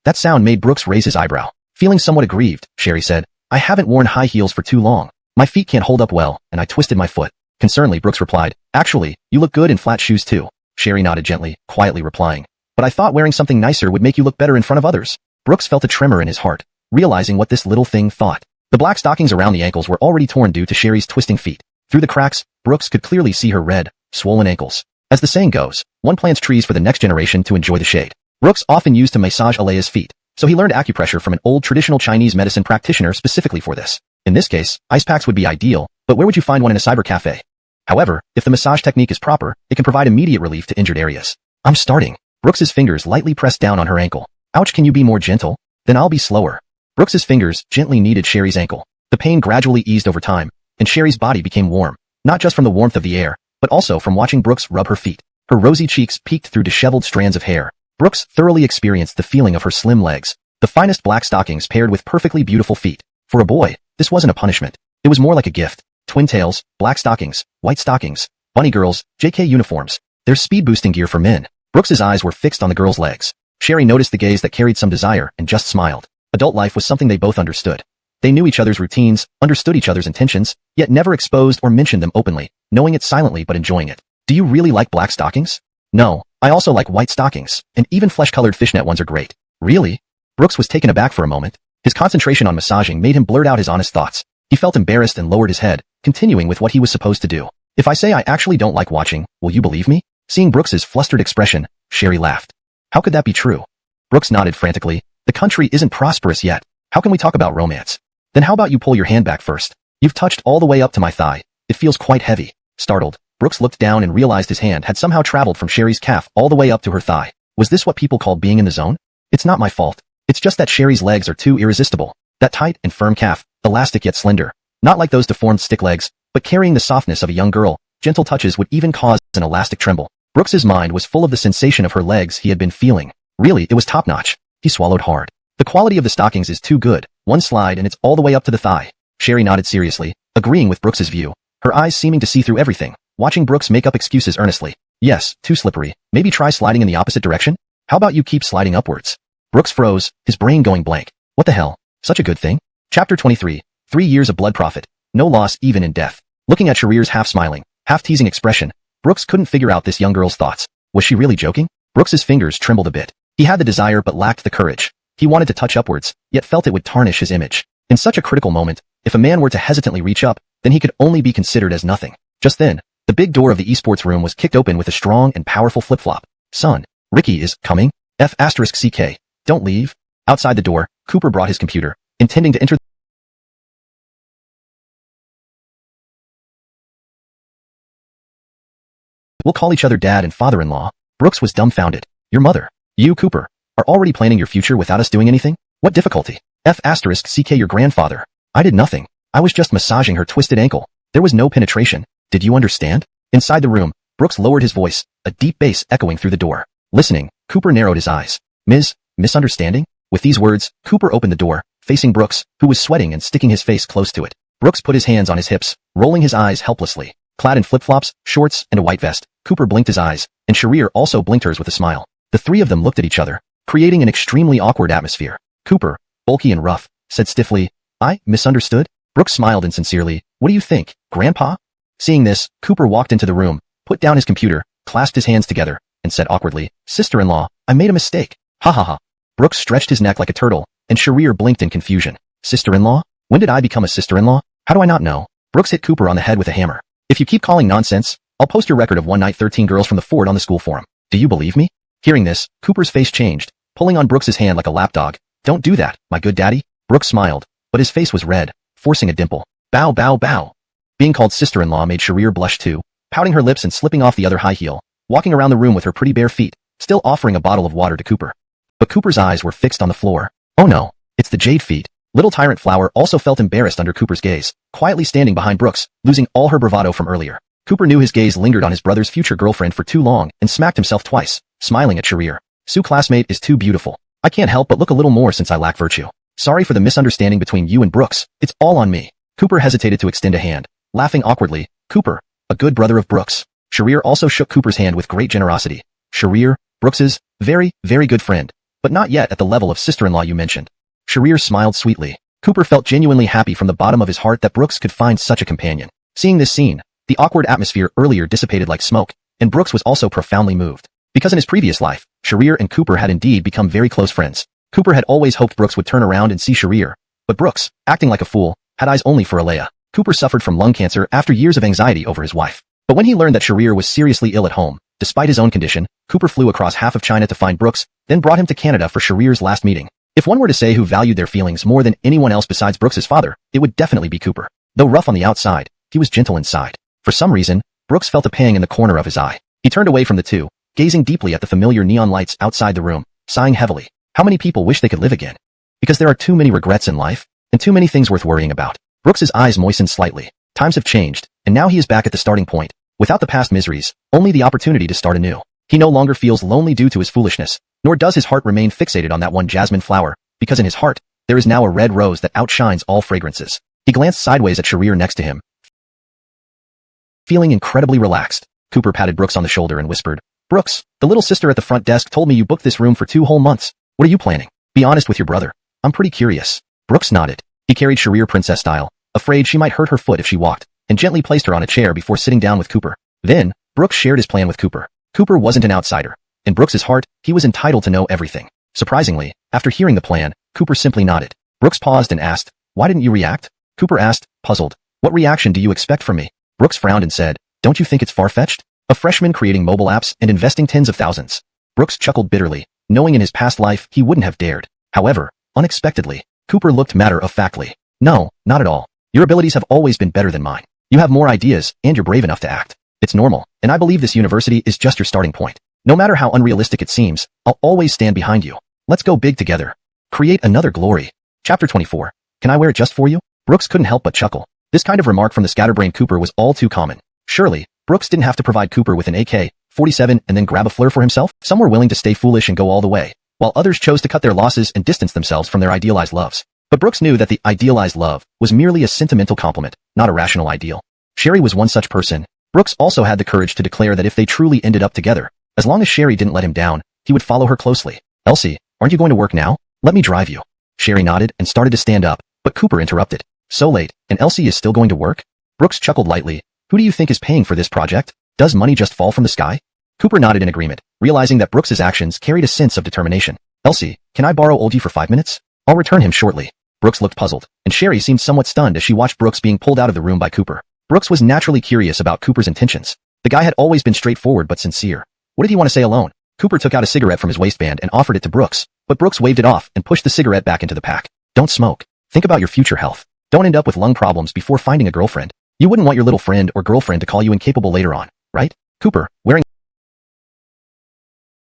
That sound made Brooks raise his eyebrow. Feeling somewhat aggrieved, Sherry said, I haven't worn high heels for too long. My feet can't hold up well, and I twisted my foot. Concernedly, Brooks replied, Actually, you look good in flat shoes too. Sherry nodded gently, quietly replying, But I thought wearing something nicer would make you look better in front of others. Brooks felt a tremor in his heart, realizing what this little thing thought. The black stockings around the ankles were already torn due to Sherry's twisting feet. Through the cracks, Brooks could clearly see her red, swollen ankles. As the saying goes, one plants trees for the next generation to enjoy the shade. Brooks often used to massage Alea's feet, so he learned acupressure from an old traditional Chinese medicine practitioner specifically for this. In this case, ice packs would be ideal, but where would you find one in a cyber cafe? However, if the massage technique is proper, it can provide immediate relief to injured areas. I'm starting. Brooks's fingers lightly pressed down on her ankle. Ouch, can you be more gentle? Then I'll be slower. Brooks's fingers gently kneaded Sherry's ankle. The pain gradually eased over time, and Sherry's body became warm, not just from the warmth of the air, but also from watching Brooks rub her feet. Her rosy cheeks peeked through disheveled strands of hair. Brooks thoroughly experienced the feeling of her slim legs, the finest black stockings paired with perfectly beautiful feet. For a boy, this wasn't a punishment. It was more like a gift. Twin tails, black stockings, white stockings, bunny girls, JK uniforms. There's speed-boosting gear for men. Brooks's eyes were fixed on the girl's legs. Sherry noticed the gaze that carried some desire and just smiled. Adult life was something they both understood. They knew each other's routines, understood each other's intentions, yet never exposed or mentioned them openly, knowing it silently but enjoying it. Do you really like black stockings? No, I also like white stockings, and even flesh-colored fishnet ones are great. Really? Brooks was taken aback for a moment. His concentration on massaging made him blurt out his honest thoughts. He felt embarrassed and lowered his head, continuing with what he was supposed to do. If I say I actually don't like watching, will you believe me? Seeing Brooks's flustered expression, Sherry laughed. How could that be true? Brooks nodded frantically. The country isn't prosperous yet. How can we talk about romance? Then how about you pull your hand back first? You've touched all the way up to my thigh. It feels quite heavy. Startled, Brooks looked down and realized his hand had somehow traveled from Sherry's calf all the way up to her thigh. Was this what people call being in the zone? It's not my fault. It's just that Sherry's legs are too irresistible. That tight and firm calf, elastic yet slender. Not like those deformed stick legs, but carrying the softness of a young girl. Gentle touches would even cause an elastic tremble. Brooks's mind was full of the sensation of her legs he had been feeling. Really, it was top-notch. He swallowed hard. The quality of the stockings is too good. One slide and it's all the way up to the thigh. Sherry nodded seriously, agreeing with Brooks's view, her eyes seeming to see through everything, watching Brooks make up excuses earnestly. Yes, too slippery. Maybe try sliding in the opposite direction? How about you keep sliding upwards? Brooks froze, his brain going blank. What the hell? Such a good thing? Chapter 23. 3 years of blood profit. No loss even in death. Looking at Sharir's half-smiling, half-teasing expression, Brooks couldn't figure out this young girl's thoughts. Was she really joking? Brooks's fingers trembled a bit. He had the desire but lacked the courage. He wanted to touch upwards, yet felt it would tarnish his image. In such a critical moment, if a man were to hesitantly reach up, then he could only be considered as nothing. Just then, the big door of the esports room was kicked open with a strong and powerful flip-flop. Son, Ricky is coming. F***CK. Don't leave. Outside the door, Cooper brought his computer, intending to enter. We'll call each other dad and father-in-law. Brooks was dumbfounded. Your mother, you, Cooper, are already planning your future without us doing anything? What difficulty? F***CK your grandfather. I did nothing. I was just massaging her twisted ankle. There was no penetration. Did you understand? Inside the room, Brooks lowered his voice, a deep bass echoing through the door. Listening, Cooper narrowed his eyes. Misunderstanding? With these words, Cooper opened the door, facing Brooks, who was sweating and sticking his face close to it. Brooks put his hands on his hips, rolling his eyes helplessly. Clad in flip-flops, shorts, and a white vest, Cooper blinked his eyes, and Sharir also blinked hers with a smile. The three of them looked at each other, creating an extremely awkward atmosphere. Cooper, bulky and rough, said stiffly, I misunderstood? Brooks smiled insincerely. What do you think, Grandpa? Seeing this, Cooper walked into the room, put down his computer, clasped his hands together, and said awkwardly, Sister-in-law, I made a mistake. Ha ha ha. Brooks stretched his neck like a turtle, and Sharir blinked in confusion. Sister-in-law? When did I become a sister-in-law? How do I not know? Brooks hit Cooper on the head with a hammer. If you keep calling nonsense, I'll post your record of one night 13 girls from the fort on the school forum. Do you believe me? Hearing this, Cooper's face changed, pulling on Brooks's hand like a lapdog. Don't do that, my good daddy. Brooks smiled, but his face was red, forcing a dimple. Bow bow bow. Being called sister-in-law made Sharir blush too, pouting her lips and slipping off the other high heel, walking around the room with her pretty bare feet, still offering a bottle of water to Cooper. But Cooper's eyes were fixed on the floor. Oh no, it's the jade feet. Little Tyrant Flower also felt embarrassed under Cooper's gaze, quietly standing behind Brooks, losing all her bravado from earlier. Cooper knew his gaze lingered on his brother's future girlfriend for too long and smacked himself twice, smiling at Sharir. Sue classmate is too beautiful. I can't help but look a little more since I lack virtue. Sorry for the misunderstanding between you and Brooks. It's all on me. Cooper hesitated to extend a hand, laughing awkwardly. Cooper, a good brother of Brooks. Sharir also shook Cooper's hand with great generosity. Sharir, Brooks's very, very good friend, but not yet at the level of sister-in-law you mentioned. Sharir smiled sweetly. Cooper felt genuinely happy from the bottom of his heart that Brooks could find such a companion. Seeing this scene, the awkward atmosphere earlier dissipated like smoke, and Brooks was also profoundly moved. Because in his previous life, Sharir and Cooper had indeed become very close friends. Cooper had always hoped Brooks would turn around and see Sharir, but Brooks, acting like a fool, had eyes only for Alea. Cooper suffered from lung cancer after years of anxiety over his wife. But when he learned that Sharir was seriously ill at home, despite his own condition, Cooper flew across half of China to find Brooks, then brought him to Canada for Sharir's last meeting. If one were to say who valued their feelings more than anyone else besides Brooks's father, it would definitely be Cooper. Though rough on the outside, he was gentle inside. For some reason, Brooks felt a pang in the corner of his eye. He turned away from the two, gazing deeply at the familiar neon lights outside the room, sighing heavily. How many people wish they could live again? Because there are too many regrets in life, and too many things worth worrying about. Brooks's eyes moistened slightly. Times have changed, and now he is back at the starting point. Without the past miseries, only the opportunity to start anew. He no longer feels lonely due to his foolishness, nor does his heart remain fixated on that one jasmine flower, because in his heart, there is now a red rose that outshines all fragrances. He glanced sideways at Sharir next to him, feeling incredibly relaxed. Cooper patted Brooks on the shoulder and whispered, Brooks, the little sister at the front desk told me you booked this room for 2 whole months. What are you planning? Be honest with your brother. I'm pretty curious. Brooks nodded. He carried Sharir princess style, afraid she might hurt her foot if she walked, and gently placed her on a chair before sitting down with Cooper. Then, Brooks shared his plan with Cooper. Cooper wasn't an outsider. In Brooks's heart, he was entitled to know everything. Surprisingly, after hearing the plan, Cooper simply nodded. Brooks paused and asked, Why didn't you react? Cooper asked, puzzled. What reaction do you expect from me? Brooks frowned and said, Don't you think it's far-fetched? A freshman creating mobile apps and investing tens of thousands. Brooks chuckled bitterly, knowing in his past life he wouldn't have dared. However, unexpectedly, Cooper looked matter-of-factly. No, not at all. Your abilities have always been better than mine. You have more ideas, and you're brave enough to act. It's normal, and I believe this university is just your starting point. No matter how unrealistic it seems, I'll always stand behind you. Let's go big together. Create another glory. Chapter 24. Can I wear it just for you? Brooks couldn't help but chuckle. This kind of remark from the scatterbrained Cooper was all too common. Surely, Brooks didn't have to provide Cooper with an AK-47 and then grab a flare for himself. Some were willing to stay foolish and go all the way, while others chose to cut their losses and distance themselves from their idealized loves. But Brooks knew that the idealized love was merely a sentimental compliment, not a rational ideal. Sherry was one such person, Brooks also had the courage to declare that if they truly ended up together, as long as Sherry didn't let him down, he would follow her closely. Elsie, aren't you going to work now? Let me drive you. Sherry nodded and started to stand up, but Cooper interrupted. So late, and Elsie is still going to work? Brooks chuckled lightly. Who do you think is paying for this project? Does money just fall from the sky? Cooper nodded in agreement, realizing that Brooks's actions carried a sense of determination. Elsie, can I borrow Oldie for 5 minutes? I'll return him shortly. Brooks looked puzzled, and Sherry seemed somewhat stunned as she watched Brooks being pulled out of the room by Cooper. Brooks was naturally curious about Cooper's intentions. The guy had always been straightforward but sincere. What did he want to say alone? Cooper took out a cigarette from his waistband and offered it to Brooks, but Brooks waved it off and pushed the cigarette back into the pack. Don't smoke. Think about your future health. Don't end up with lung problems before finding a girlfriend. You wouldn't want your little friend or girlfriend to call you incapable later on, right? Cooper, wearing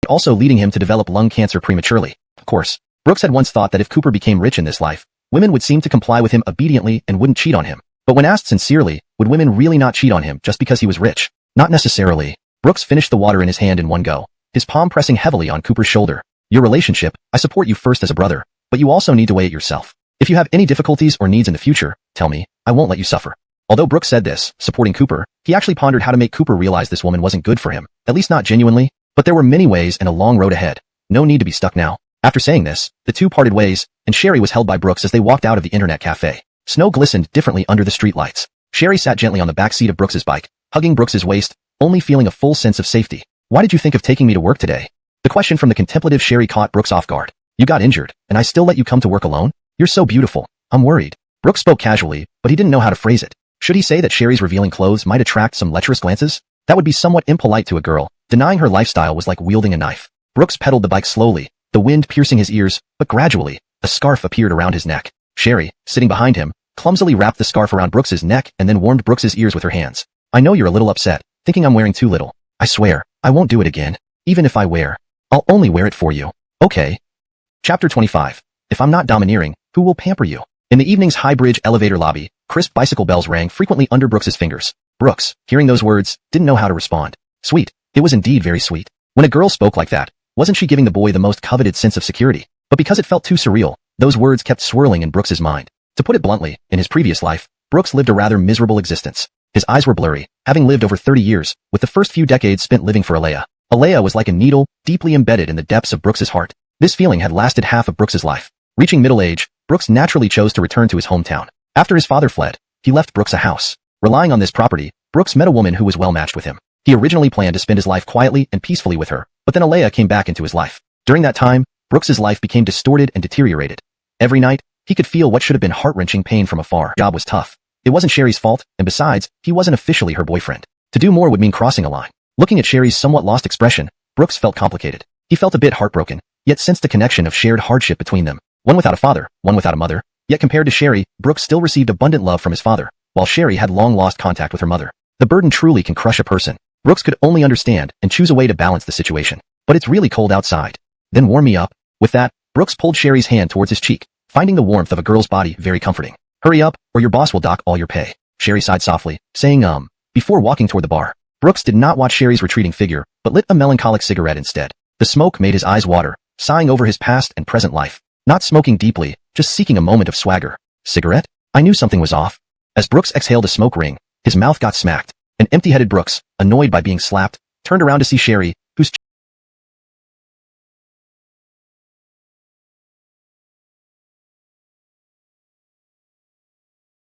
also leading him to develop lung cancer prematurely. Of course, Brooks had once thought that if Cooper became rich in this life, women would seem to comply with him obediently and wouldn't cheat on him. But when asked sincerely, would women really not cheat on him just because he was rich? Not necessarily. Brooks finished the water in his hand in one go, his palm pressing heavily on Cooper's shoulder. Your relationship, I support you first as a brother, but you also need to weigh it yourself. If you have any difficulties or needs in the future, tell me, I won't let you suffer. Although Brooks said this, supporting Cooper, he actually pondered how to make Cooper realize this woman wasn't good for him, at least not genuinely, but there were many ways and a long road ahead. No need to be stuck now. After saying this, the two parted ways, and Sherry was held by Brooks as they walked out of the internet cafe. Snow glistened differently under the streetlights. Sherry sat gently on the back seat of Brooks's bike, hugging Brooks's waist, only feeling a full sense of safety. Why did you think of taking me to work today? The question from the contemplative Sherry caught Brooks off guard. You got injured, and I still let you come to work alone? You're so beautiful. I'm worried. Brooks spoke casually, but he didn't know how to phrase it. Should he say that Sherry's revealing clothes might attract some lecherous glances? That would be somewhat impolite to a girl. Denying her lifestyle was like wielding a knife. Brooks pedaled the bike slowly, the wind piercing his ears, but gradually, a scarf appeared around his neck. Sherry, sitting behind him, clumsily wrapped the scarf around Brooks's neck and then warmed Brooks's ears with her hands. I know you're a little upset, thinking I'm wearing too little. I swear, I won't do it again. Even if I wear, I'll only wear it for you. Okay. Chapter 25. If I'm not domineering, who will pamper you? In the evening's high-bridge elevator lobby, crisp bicycle bells rang frequently under Brooks's fingers. Brooks, hearing those words, didn't know how to respond. Sweet. It was indeed very sweet. When a girl spoke like that, wasn't she giving the boy the most coveted sense of security? But because it felt too surreal, those words kept swirling in Brooks's mind. To put it bluntly, in his previous life, Brooks lived a rather miserable existence. His eyes were blurry, having lived over 30 years, with the first few decades spent living for Alea. Alea was like a needle, deeply embedded in the depths of Brooks's heart. This feeling had lasted half of Brooks's life. Reaching middle age, Brooks naturally chose to return to his hometown. After his father fled, he left Brooks a house. Relying on this property, Brooks met a woman who was well matched with him. He originally planned to spend his life quietly and peacefully with her, but then Alea came back into his life. During that time, Brooks's life became distorted and deteriorated. Every night, he could feel what should have been heart-wrenching pain from afar. The job was tough. It wasn't Sherry's fault, and besides, he wasn't officially her boyfriend. To do more would mean crossing a line. Looking at Sherry's somewhat lost expression, Brooks felt complicated. He felt a bit heartbroken, yet sensed the connection of shared hardship between them. One without a father, one without a mother. Yet compared to Sherry, Brooks still received abundant love from his father, while Sherry had long lost contact with her mother. The burden truly can crush a person. Brooks could only understand and choose a way to balance the situation. But it's really cold outside. Then warm me up. With that, Brooks pulled Sherry's hand towards his cheek, finding the warmth of a girl's body very comforting. Hurry up, or your boss will dock all your pay. Sherry sighed softly, saying before walking toward the bar. Brooks did not watch Sherry's retreating figure, but lit a melancholic cigarette instead. The smoke made his eyes water, sighing over his past and present life. Not smoking deeply, just seeking a moment of swagger. Cigarette? I knew something was off. As Brooks exhaled a smoke ring, his mouth got smacked. An empty-headed Brooks, annoyed by being slapped, turned around to see Sherry, whose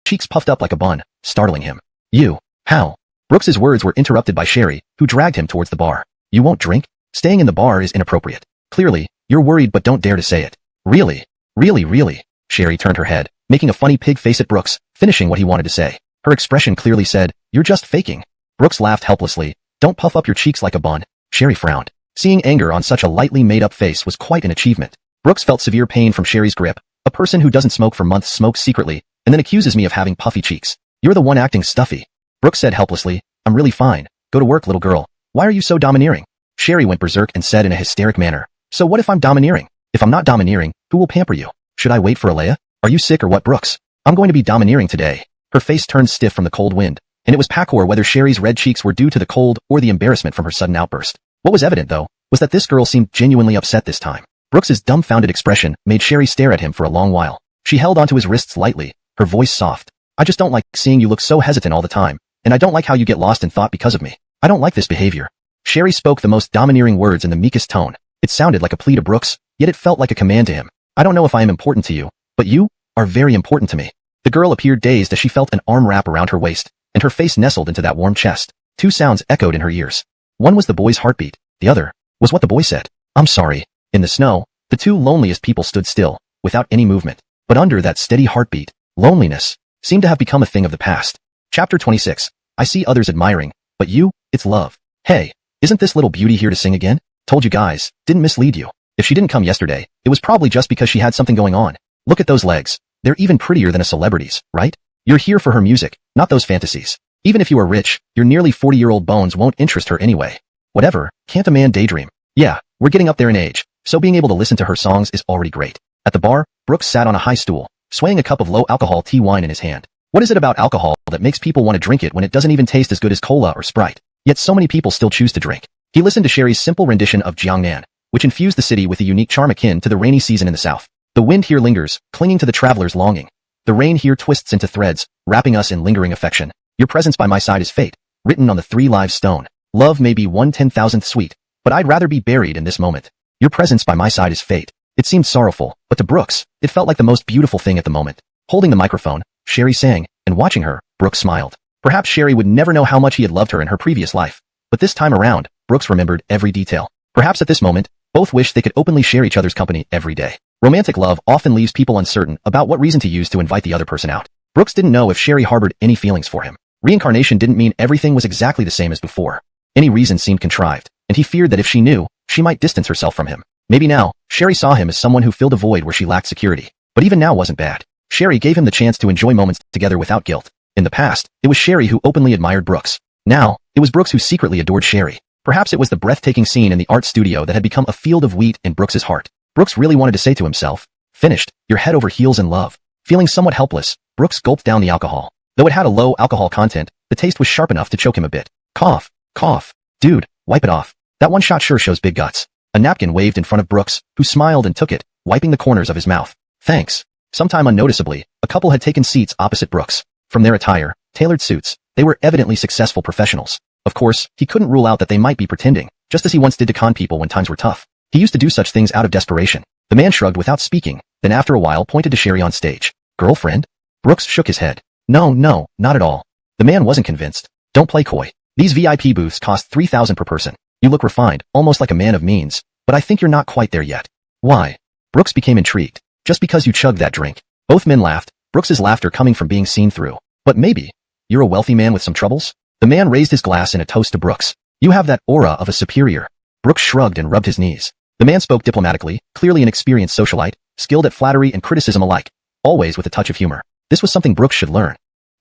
cheeks puffed up like a bun, startling him. You. How? Brooks's words were interrupted by Sherry, who dragged him towards the bar. You won't drink? Staying in the bar is inappropriate. Clearly, you're worried but don't dare to say it. Really? Really? Sherry turned her head, making a funny pig face at Brooks, finishing what he wanted to say. Her expression clearly said, you're just faking. Brooks laughed helplessly. Don't puff up your cheeks like a bun. Sherry frowned. Seeing anger on such a lightly made-up face was quite an achievement. Brooks felt severe pain from Sherry's grip. A person who doesn't smoke for months smokes secretly, and then accuses me of having puffy cheeks. You're the one acting stuffy. Brooks said helplessly, I'm really fine. Go to work, little girl. Why are you so domineering? Sherry went berserk and said in a hysteric manner, so what if I'm domineering? If I'm not domineering, who will pamper you? Should I wait for Alea? Are you sick or what, Brooks? I'm going to be domineering today. Her face turned stiff from the cold wind, and it was Pakor whether Sherry's red cheeks were due to the cold or the embarrassment from her sudden outburst. What was evident, though, was that this girl seemed genuinely upset this time. Brooks's dumbfounded expression made Sherry stare at him for a long while. She held onto his wrists lightly, her voice soft. I just don't like seeing you look so hesitant all the time. and I don't like how you get lost in thought because of me. I don't like this behavior. Sherry spoke the most domineering words in the meekest tone. It sounded like a plea to Brooks, yet it felt like a command to him. I don't know if I am important to you, but you are very important to me. The girl appeared dazed as she felt an arm wrap around her waist, and her face nestled into that warm chest. Two sounds echoed in her ears. One was the boy's heartbeat. The other was what the boy said. I'm sorry. In the snow, the two loneliest people stood still, without any movement. But under that steady heartbeat, loneliness seemed to have become a thing of the past. Chapter 26. I see others admiring, but you, it's love. Hey, isn't this little beauty here to sing again? Told you guys, didn't mislead you. If she didn't come yesterday, it was probably just because she had something going on. Look at those legs. They're even prettier than a celebrity's, right? You're here for her music, not those fantasies. Even if you are rich, your nearly 40-year-old bones won't interest her anyway. Whatever, can't a man daydream? Yeah, we're getting up there in age, so being able to listen to her songs is already great. At the bar, Brooks sat on a high stool, swaying a cup of low-alcohol tea wine in his hand. What is it about alcohol that makes people want to drink it when it doesn't even taste as good as cola or Sprite? Yet so many people still choose to drink. He listened to Sherry's simple rendition of Jiangnan, which infused the city with a unique charm akin to the rainy season in the south. The wind here lingers, clinging to the traveler's longing. The rain here twists into threads, wrapping us in lingering affection. Your presence by my side is fate, written on the 3 live stone. Love may be 1/10,000th sweet, but I'd rather be buried in this moment. Your presence by my side is fate. It seemed sorrowful, but to Brooks, it felt like the most beautiful thing at the moment. Holding the microphone, Sherry sang, and watching her, Brooks smiled. Perhaps Sherry would never know how much he had loved her in her previous life. But this time around, Brooks remembered every detail. Perhaps at this moment, both wished they could openly share each other's company every day. Romantic love often leaves people uncertain about what reason to use to invite the other person out. Brooks didn't know if Sherry harbored any feelings for him. Reincarnation didn't mean everything was exactly the same as before. Any reason seemed contrived, and he feared that if she knew, she might distance herself from him. Maybe now, Sherry saw him as someone who filled a void where she lacked security. But even now wasn't bad. Sherry gave him the chance to enjoy moments together without guilt. In the past, it was Sherry who openly admired Brooks. Now, it was Brooks who secretly adored Sherry. Perhaps it was the breathtaking scene in the art studio that had become a field of wheat in Brooks's heart. Brooks really wanted to say to himself, finished, you're head over heels in love. Feeling somewhat helpless, Brooks gulped down the alcohol. Though it had a low alcohol content, the taste was sharp enough to choke him a bit. Cough, cough. Dude, wipe it off. That one shot sure shows big guts. A napkin waved in front of Brooks, who smiled and took it, wiping the corners of his mouth. Thanks. Sometime unnoticeably, a couple had taken seats opposite Brooks. From their attire, tailored suits, they were evidently successful professionals. Of course, he couldn't rule out that they might be pretending, just as he once did to con people when times were tough. He used to do such things out of desperation. The man shrugged without speaking, then after a while pointed to Sherry on stage. Girlfriend? Brooks shook his head. No, not at all. The man wasn't convinced. Don't play coy. These VIP booths cost $3,000 per person. You look refined, almost like a man of means, but I think you're not quite there yet. Why? Brooks became intrigued. Just because you chugged that drink. Both men laughed, Brooks's laughter coming from being seen through. But maybe. You're a wealthy man with some troubles? The man raised his glass in a toast to Brooks. You have that aura of a superior. Brooks shrugged and rubbed his knees. The man spoke diplomatically, clearly an experienced socialite, skilled at flattery and criticism alike, always with a touch of humor. This was something Brooks should learn.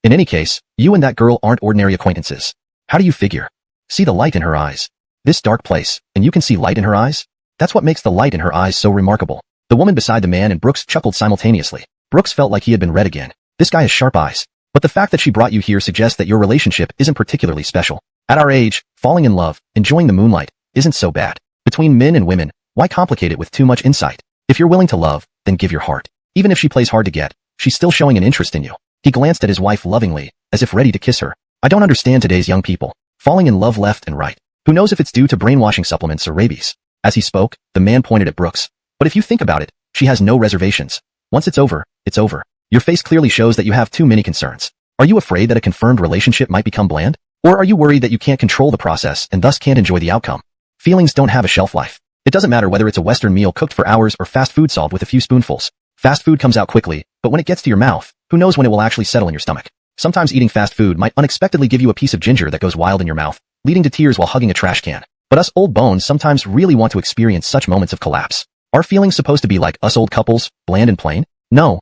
In any case, you and that girl aren't ordinary acquaintances. How do you figure? See the light in her eyes. This dark place, and you can see light in her eyes? That's what makes the light in her eyes so remarkable. The woman beside the man and Brooks chuckled simultaneously. Brooks felt like he had been read again. This guy has sharp eyes. But the fact that she brought you here suggests that your relationship isn't particularly special. At our age, falling in love, enjoying the moonlight, isn't so bad. Between men and women, why complicate it with too much insight? If you're willing to love, then give your heart. Even if she plays hard to get, she's still showing an interest in you. He glanced at his wife lovingly, as if ready to kiss her. I don't understand today's young people. Falling in love left and right. Who knows if it's due to brainwashing supplements or rabies? As he spoke, the man pointed at Brooks. But if you think about it, she has no reservations. Once it's over, it's over. Your face clearly shows that you have too many concerns. Are you afraid that a confirmed relationship might become bland? Or are you worried that you can't control the process and thus can't enjoy the outcome? Feelings don't have a shelf life. It doesn't matter whether it's a Western meal cooked for hours or fast food solved with a few spoonfuls. Fast food comes out quickly, but when it gets to your mouth, who knows when it will actually settle in your stomach? Sometimes eating fast food might unexpectedly give you a piece of ginger that goes wild in your mouth, leading to tears while hugging a trash can. But us old bones sometimes really want to experience such moments of collapse. Are feelings supposed to be like us old couples, bland and plain? No,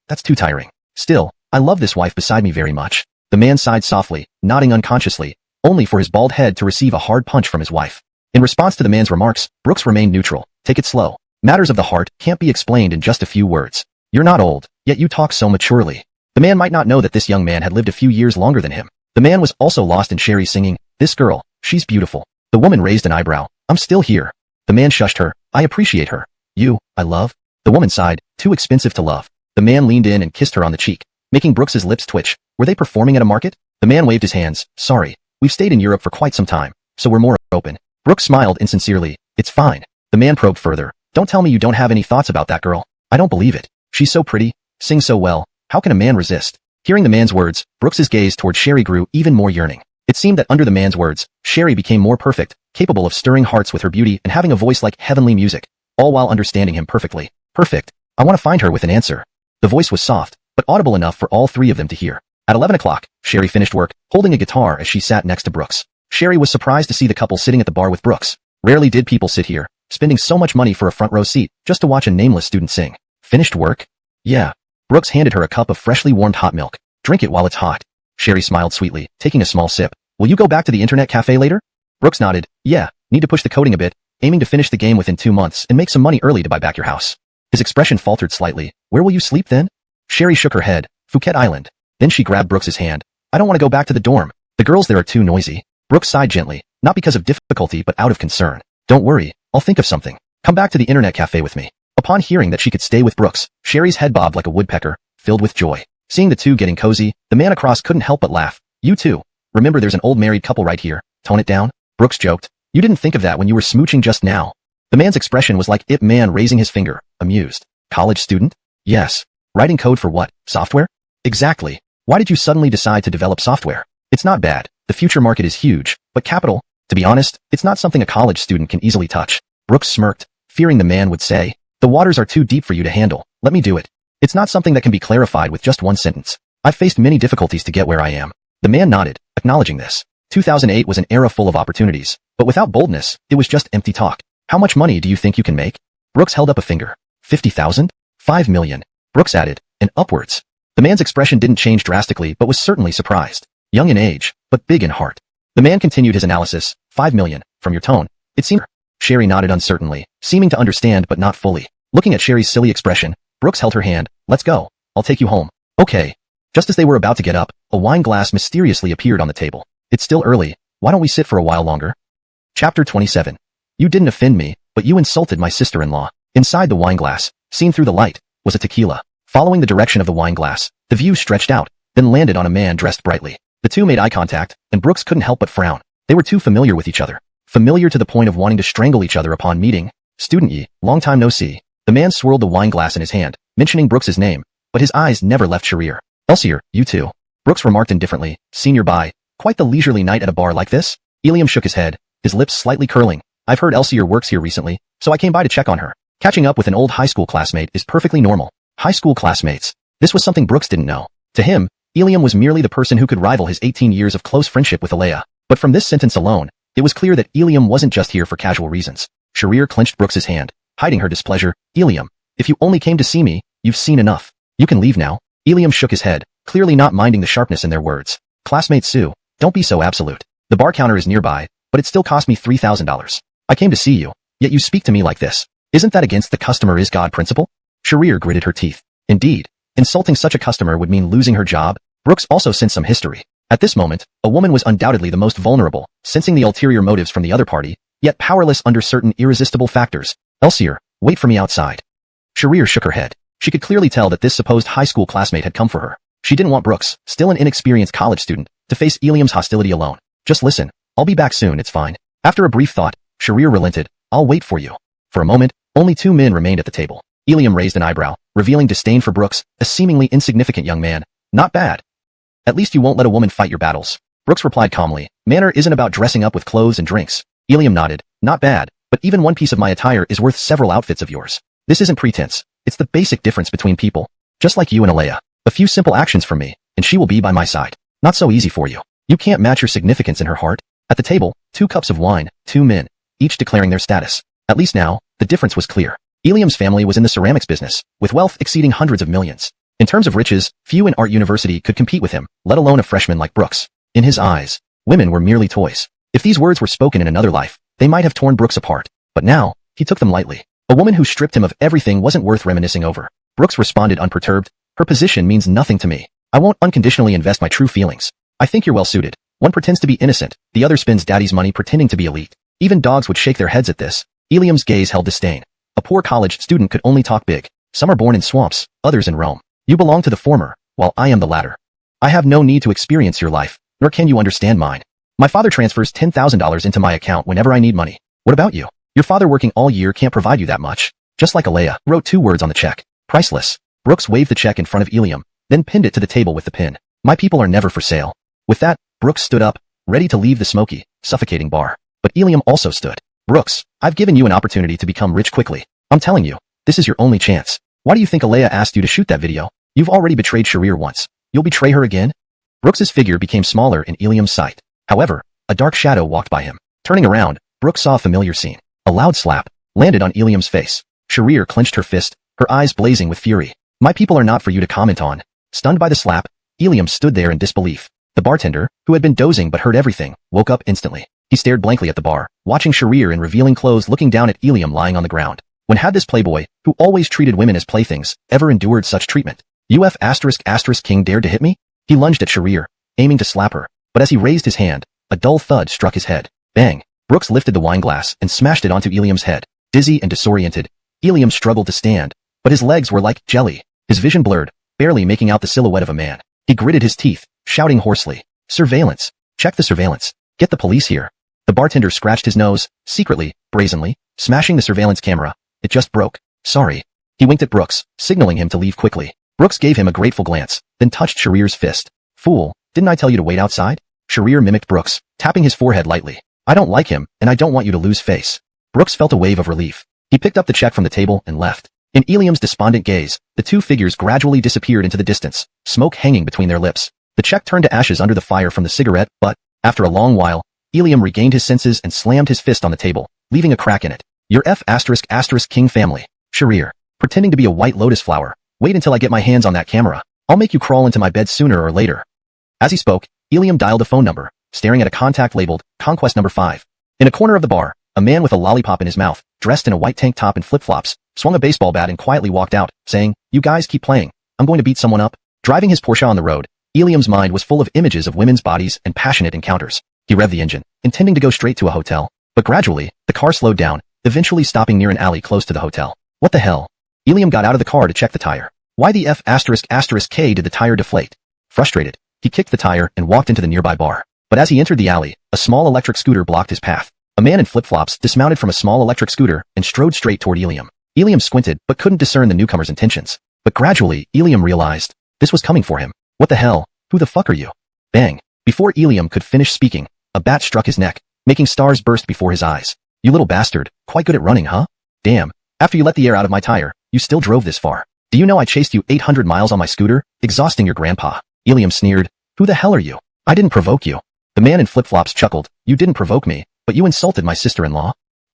that's too tiring. Still, I love this wife beside me very much. The man sighed softly, nodding unconsciously, only for his bald head to receive a hard punch from his wife. In response to the man's remarks, Brooks remained neutral. Take it slow. Matters of the heart can't be explained in just a few words. You're not old, yet you talk so maturely. The man might not know that this young man had lived a few years longer than him. The man was also lost in Sherry singing, this girl, she's beautiful. The woman raised an eyebrow. I'm still here. The man shushed her. I appreciate her. You, I love. The woman sighed, too expensive to love. The man leaned in and kissed her on the cheek, making Brooks's lips twitch. Were they performing at a market? The man waved his hands. Sorry, we've stayed in Europe for quite some time, so we're more open. Brooks smiled insincerely. It's fine. The man probed further. Don't tell me you don't have any thoughts about that girl. I don't believe it. She's so pretty, sings so well. How can a man resist? Hearing the man's words, Brooks's gaze toward Sherry grew even more yearning. It seemed that under the man's words, Sherry became more perfect, capable of stirring hearts with her beauty and having a voice like heavenly music, all while understanding him perfectly. Perfect. I want to find her with an answer. The voice was soft, but audible enough for all three of them to hear. At 11 o'clock, Sherry finished work, holding a guitar as she sat next to Brooks. Sherry was surprised to see the couple sitting at the bar with Brooks. Rarely did people sit here, spending so much money for a front row seat just to watch a nameless student sing. Finished work? Yeah. Brooks handed her a cup of freshly warmed hot milk. Drink it while it's hot. Sherry smiled sweetly, taking a small sip. Will you go back to the internet cafe later? Brooks nodded. Yeah, need to push the coding a bit, aiming to finish the game within 2 months and make some money early to buy back your house. His expression faltered slightly. Where will you sleep then? Sherry shook her head. Phuket Island. Then she grabbed Brooks's hand. I don't want to go back to the dorm. The girls there are too noisy. Brooks sighed gently, not because of difficulty but out of concern. Don't worry, I'll think of something. Come back to the internet cafe with me. Upon hearing that she could stay with Brooks, Sherry's head bobbed like a woodpecker, filled with joy. Seeing the two getting cozy, the man across couldn't help but laugh. You too. Remember there's an old married couple right here. Tone it down. Brooks joked. You didn't think of that when you were smooching just now. The man's expression was like Ip Man raising his finger, amused. College student? Yes. Writing code for what? Software? Exactly. Why did you suddenly decide to develop software? It's not bad. The future market is huge, but capital, to be honest, it's not something a college student can easily touch. Brooks smirked, fearing the man would say, the waters are too deep for you to handle. Let me do it. It's not something that can be clarified with just one sentence. I've faced many difficulties to get where I am. The man nodded, acknowledging this. 2008 was an era full of opportunities, but without boldness, it was just empty talk. How much money do you think you can make? Brooks held up a finger. 50,000? 5 million. Brooks added, and upwards. The man's expression didn't change drastically but was certainly surprised. Young in age, but big in heart. The man continued his analysis. 5 million. From your tone, it seemed. Sherry nodded uncertainly, seeming to understand but not fully. Looking at Sherry's silly expression, Brooks held her hand. Let's go. I'll take you home. Okay. Just as they were about to get up, a wine glass mysteriously appeared on the table. It's still early. Why don't we sit for a while longer? Chapter 27. You didn't offend me, but you insulted my sister-in-law. Inside the wine glass, seen through the light, was a tequila. Following the direction of the wine glass, the view stretched out, then landed on a man dressed brightly. The two made eye contact, and Brooks couldn't help but frown. They were too familiar with each other. Familiar to the point of wanting to strangle each other upon meeting. Student Yi, long time no see. The man swirled the wine glass in his hand, mentioning Brooks's name, but his eyes never left Sharir. Elsier, you too. Brooks remarked indifferently. Senior by. Quite the leisurely night at a bar like this? Ilium shook his head, his lips slightly curling. I've heard Elsier works here recently, so I came by to check on her. Catching up with an old high school classmate is perfectly normal. High school classmates. This was something Brooks didn't know. To him, Ilium was merely the person who could rival his 18 years of close friendship with Alea. But from this sentence alone, it was clear that Ilium wasn't just here for casual reasons. Sharir clenched Brooks's hand, hiding her displeasure. Ilium, if you only came to see me, you've seen enough. You can leave now. Ilium shook his head, clearly not minding the sharpness in their words. Classmate Sue, don't be so absolute. The bar counter is nearby, but it still cost me $3,000. I came to see you, yet you speak to me like this. Isn't that against the customer is God principle? Sharir gritted her teeth. Indeed, insulting such a customer would mean losing her job. Brooks also sensed some history. At this moment, a woman was undoubtedly the most vulnerable, sensing the ulterior motives from the other party, yet powerless under certain irresistible factors. Elsier, wait for me outside. Sharir shook her head. She could clearly tell that this supposed high school classmate had come for her. She didn't want Brooks, still an inexperienced college student, to face Ilium's hostility alone. Just listen. I'll be back soon, it's fine. After a brief thought, Sharir relented. I'll wait for you. For a moment, only two men remained at the table. Ilium raised an eyebrow, revealing disdain for Brooks, a seemingly insignificant young man. Not bad. At least you won't let a woman fight your battles. Brooks replied calmly. Manner isn't about dressing up with clothes and drinks. Ilium nodded. Not bad, but even one piece of my attire is worth several outfits of yours. This isn't pretense. It's the basic difference between people. Just like you and Alea. A few simple actions from me, and she will be by my side. Not so easy for you. You can't match your significance in her heart. At the table, 2 cups of wine, 2 men, each declaring their status. At least now, the difference was clear. Ilium's family was in the ceramics business, with wealth exceeding hundreds of millions. In terms of riches, few in Art University could compete with him, let alone a freshman like Brooks. In his eyes, women were merely toys. If these words were spoken in another life, they might have torn Brooks apart. But now, he took them lightly. A woman who stripped him of everything wasn't worth reminiscing over. Brooks responded unperturbed. Her position means nothing to me. I won't unconditionally invest my true feelings. I think you're well suited. One pretends to be innocent, the other spends daddy's money pretending to be elite. Even dogs would shake their heads at this. Ilium's gaze held disdain. A poor college student could only talk big. Some are born in swamps, others in Rome. You belong to the former, while I am the latter. I have no need to experience your life. nor can you understand mine. My father transfers $10,000 into my account whenever I need money. What about you? Your father working all year can't provide you that much. Just like Alea wrote 2 words on the check. Priceless. Brooks waved the check in front of Eliam, then pinned it to the table with the pin. My people are never for sale. With that, Brooks stood up, ready to leave the smoky, suffocating bar. But Eliam also stood. Brooks, I've given you an opportunity to become rich quickly. I'm telling you, this is your only chance. Why do you think Alea asked you to shoot that video? You've already betrayed Sharir once. You'll betray her again? Brooks's figure became smaller in Eliam's sight. However, a dark shadow walked by him. Turning around, Brooks saw a familiar scene. A loud slap landed on Eliam's face. Sharir clenched her fist, her eyes blazing with fury. My people are not for you to comment on. Stunned by the slap, Eliam stood there in disbelief. The bartender, who had been dozing but heard everything, woke up instantly. He stared blankly at the bar, watching Sharir in revealing clothes looking down at Eliam lying on the ground. When had this playboy, who always treated women as playthings, ever endured such treatment? King dared to hit me? He lunged at Sharir, aiming to slap her, but as he raised his hand, a dull thud struck his head. Bang! Brooks lifted the wine glass and smashed it onto Eliam's head. Dizzy and disoriented, Eliam struggled to stand, but his legs were like jelly. His vision blurred, barely making out the silhouette of a man. He gritted his teeth, shouting hoarsely, "Surveillance! Check the surveillance! Get the police here!" The bartender scratched his nose, secretly, brazenly, smashing the surveillance camera. It just broke. Sorry. He winked at Brooks, signaling him to leave quickly. Brooks gave him a grateful glance, then touched Sharir's fist. Fool, didn't I tell you to wait outside? Sharir mimicked Brooks, tapping his forehead lightly. I don't like him, and I don't want you to lose face. Brooks felt a wave of relief. He picked up the check from the table and left. In Eliam's despondent gaze, the 2 figures gradually disappeared into the distance, smoke hanging between their lips. The check turned to ashes under the fire from the cigarette, but, after a long while, Eliam regained his senses and slammed his fist on the table, leaving a crack in it. Your King family. Sharir, pretending to be a white lotus flower. Wait until I get my hands on that camera. I'll make you crawl into my bed sooner or later. As he spoke, Eliam dialed a phone number, staring at a contact labeled, Conquest number 5. In a corner of the bar, a man with a lollipop in his mouth, dressed in a white tank top and flip-flops, swung a baseball bat and quietly walked out, saying, You guys keep playing. I'm going to beat someone up. Driving his Porsche on the road, Eliam's mind was full of images of women's bodies and passionate encounters. He revved the engine, intending to go straight to a hotel. But gradually, the car slowed down, eventually stopping near an alley close to the hotel. What the hell? Eliam got out of the car to check the tire. Why the K did the tire deflate? Frustrated, he kicked the tire and walked into the nearby bar. But as he entered the alley, a small electric scooter blocked his path. A man in flip-flops dismounted from a small electric scooter and strode straight toward Eliam. Eliam squinted but couldn't discern the newcomer's intentions. But gradually, Eliam realized this was coming for him. What the hell? Who the fuck are you? Bang! Before Eliam could finish speaking, a bat struck his neck, making stars burst before his eyes. You little bastard, quite good at running, huh? Damn, after you let the air out of my tire, you still drove this far. Do you know I chased you 800 miles on my scooter, exhausting your grandpa? Eliam sneered. Who the hell are you? I didn't provoke you. The man in flip-flops chuckled. You didn't provoke me, but you insulted my sister-in-law.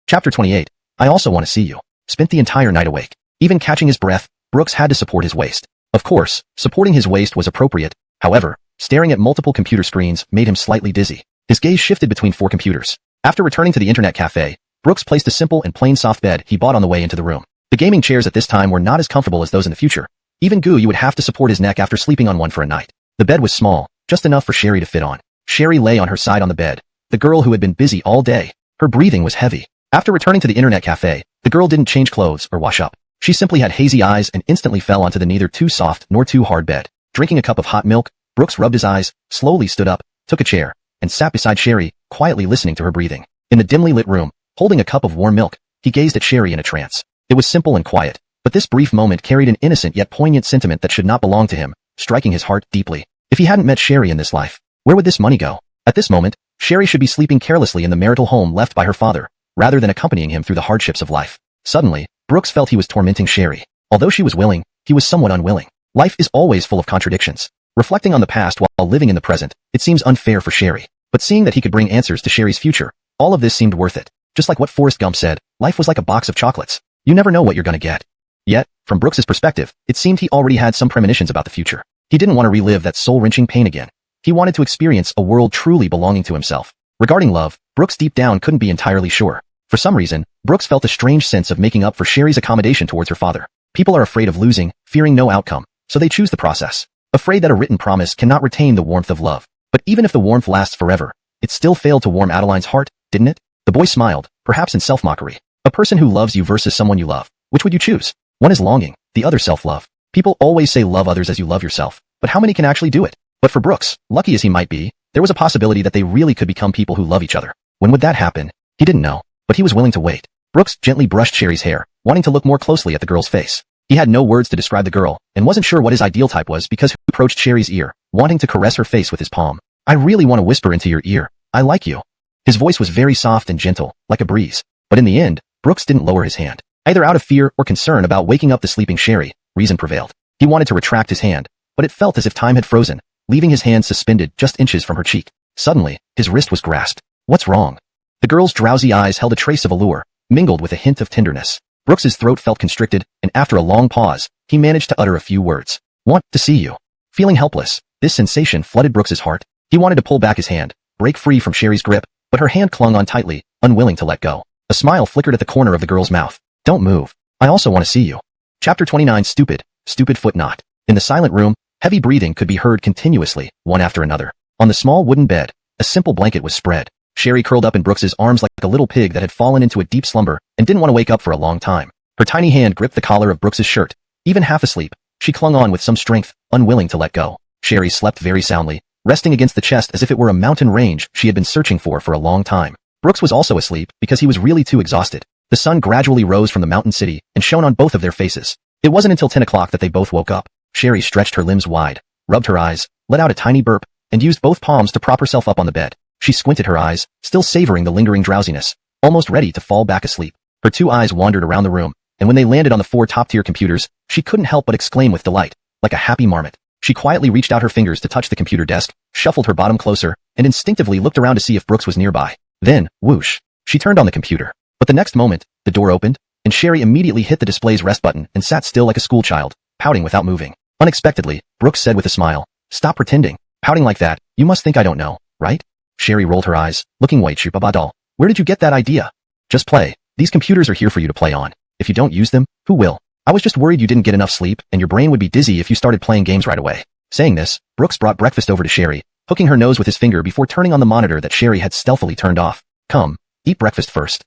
Chapter 28. I also want to see you. Spent the entire night awake. Even catching his breath, Brooks had to support his waist. Of course, supporting his waist was appropriate. However, staring at multiple computer screens made him slightly dizzy. His gaze shifted between 4 computers. After returning to the internet cafe, Brooks placed a simple and plain soft bed he bought on the way into the room. The gaming chairs at this time were not as comfortable as those in the future. Even you would have to support his neck after sleeping on one for a night. The bed was small, just enough for Sherry to fit on. Sherry lay on her side on the bed, the girl who had been busy all day. Her breathing was heavy. After returning to the internet cafe, the girl didn't change clothes or wash up. She simply had hazy eyes and instantly fell onto the neither too soft nor too hard bed. Drinking a cup of hot milk, Brooks rubbed his eyes, slowly stood up, took a chair, and sat beside Sherry, quietly listening to her breathing. In the dimly lit room, holding a cup of warm milk, he gazed at Sherry in a trance. It was simple and quiet, but this brief moment carried an innocent yet poignant sentiment that should not belong to him, striking his heart deeply. If he hadn't met Sherry in this life, where would this money go? At this moment, Sherry should be sleeping carelessly in the marital home left by her father, rather than accompanying him through the hardships of life. Suddenly, Brooks felt he was tormenting Sherry. Although she was willing, he was somewhat unwilling. Life is always full of contradictions. Reflecting on the past while living in the present, it seems unfair for Sherry. But seeing that he could bring answers to Sherry's future, all of this seemed worth it. Just like what Forrest Gump said, life was like a box of chocolates. You never know what you're gonna get. Yet, from Brooks's perspective, it seemed he already had some premonitions about the future. He didn't want to relive that soul-wrenching pain again. He wanted to experience a world truly belonging to himself. Regarding love, Brooks deep down couldn't be entirely sure. For some reason, Brooks felt a strange sense of making up for Sherry's accommodation towards her father. People are afraid of losing, fearing no outcome, so they choose the process. Afraid that a written promise cannot retain the warmth of love. But even if the warmth lasts forever, it still failed to warm Adeline's heart, didn't it? The boy smiled, perhaps in self-mockery. A person who loves you versus someone you love. Which would you choose? One is longing, the other self-love. People always say love others as you love yourself, but how many can actually do it? But for Brooks, lucky as he might be, There was a possibility that they really could become people who love each other. When would that happen? He didn't know, but he was willing to wait. Brooks gently brushed Sherry's hair, wanting to look more closely at the girl's face. He had no words to describe the girl, and wasn't sure what his ideal type was because he approached Sherry's ear, wanting to caress her face with his palm. I really want to whisper into your ear, I like you. His voice was very soft and gentle, like a breeze. But in the end, Brooks didn't lower his hand. Either out of fear or concern about waking up the sleeping Sherry, reason prevailed. He wanted to retract his hand, but it felt as if time had frozen, leaving his hand suspended just inches from her cheek. Suddenly, his wrist was grasped. What's wrong? The girl's drowsy eyes held a trace of allure, mingled with a hint of tenderness. Brooks's throat felt constricted, and after a long pause, he managed to utter a few words. Want to see you. Feeling helpless, this sensation flooded Brooks's heart. He wanted to pull back his hand, break free from Sherry's grip, but her hand clung on tightly, unwilling to let go. A smile flickered at the corner of the girl's mouth. Don't move. I also want to see you. Chapter 29 Stupid foot knot. In the silent room, heavy breathing could be heard continuously, one after another. On the small wooden bed, a simple blanket was spread. Sherry curled up in Brooks's arms like a little pig that had fallen into a deep slumber and didn't want to wake up for a long time. Her tiny hand gripped the collar of Brooks's shirt. Even half asleep, she clung on with some strength, unwilling to let go. Sherry slept very soundly, resting against the chest as if it were a mountain range she had been searching for a long time. Brooks was also asleep because he was really too exhausted. The sun gradually rose from the mountain city and shone on both of their faces. It wasn't until 10 o'clock that they both woke up. Sherry stretched her limbs wide, rubbed her eyes, let out a tiny burp, and used both palms to prop herself up on the bed. She squinted her eyes, still savoring the lingering drowsiness, almost ready to fall back asleep. Her two eyes wandered around the room, and when they landed on the 4 top-tier computers, she couldn't help but exclaim with delight, like a happy marmot. She quietly reached out her fingers to touch the computer desk, shuffled her bottom closer, and instinctively looked around to see if Brooks was nearby. Then, whoosh, she turned on the computer. But the next moment, the door opened, and Sherry immediately hit the display's rest button and sat still like a schoolchild, pouting without moving. Unexpectedly, Brooks said with a smile, Stop pretending. Pouting like that, you must think I don't know, right? Sherry rolled her eyes, looking white. Doll. Where did you get that idea? Just play. These computers are here for you to play on. If you don't use them, who will? I was just worried you didn't get enough sleep and your brain would be dizzy if you started playing games right away. Saying this, Brooks brought breakfast over to Sherry, hooking her nose with his finger before turning on the monitor that Sherry had stealthily turned off. Come, eat breakfast first.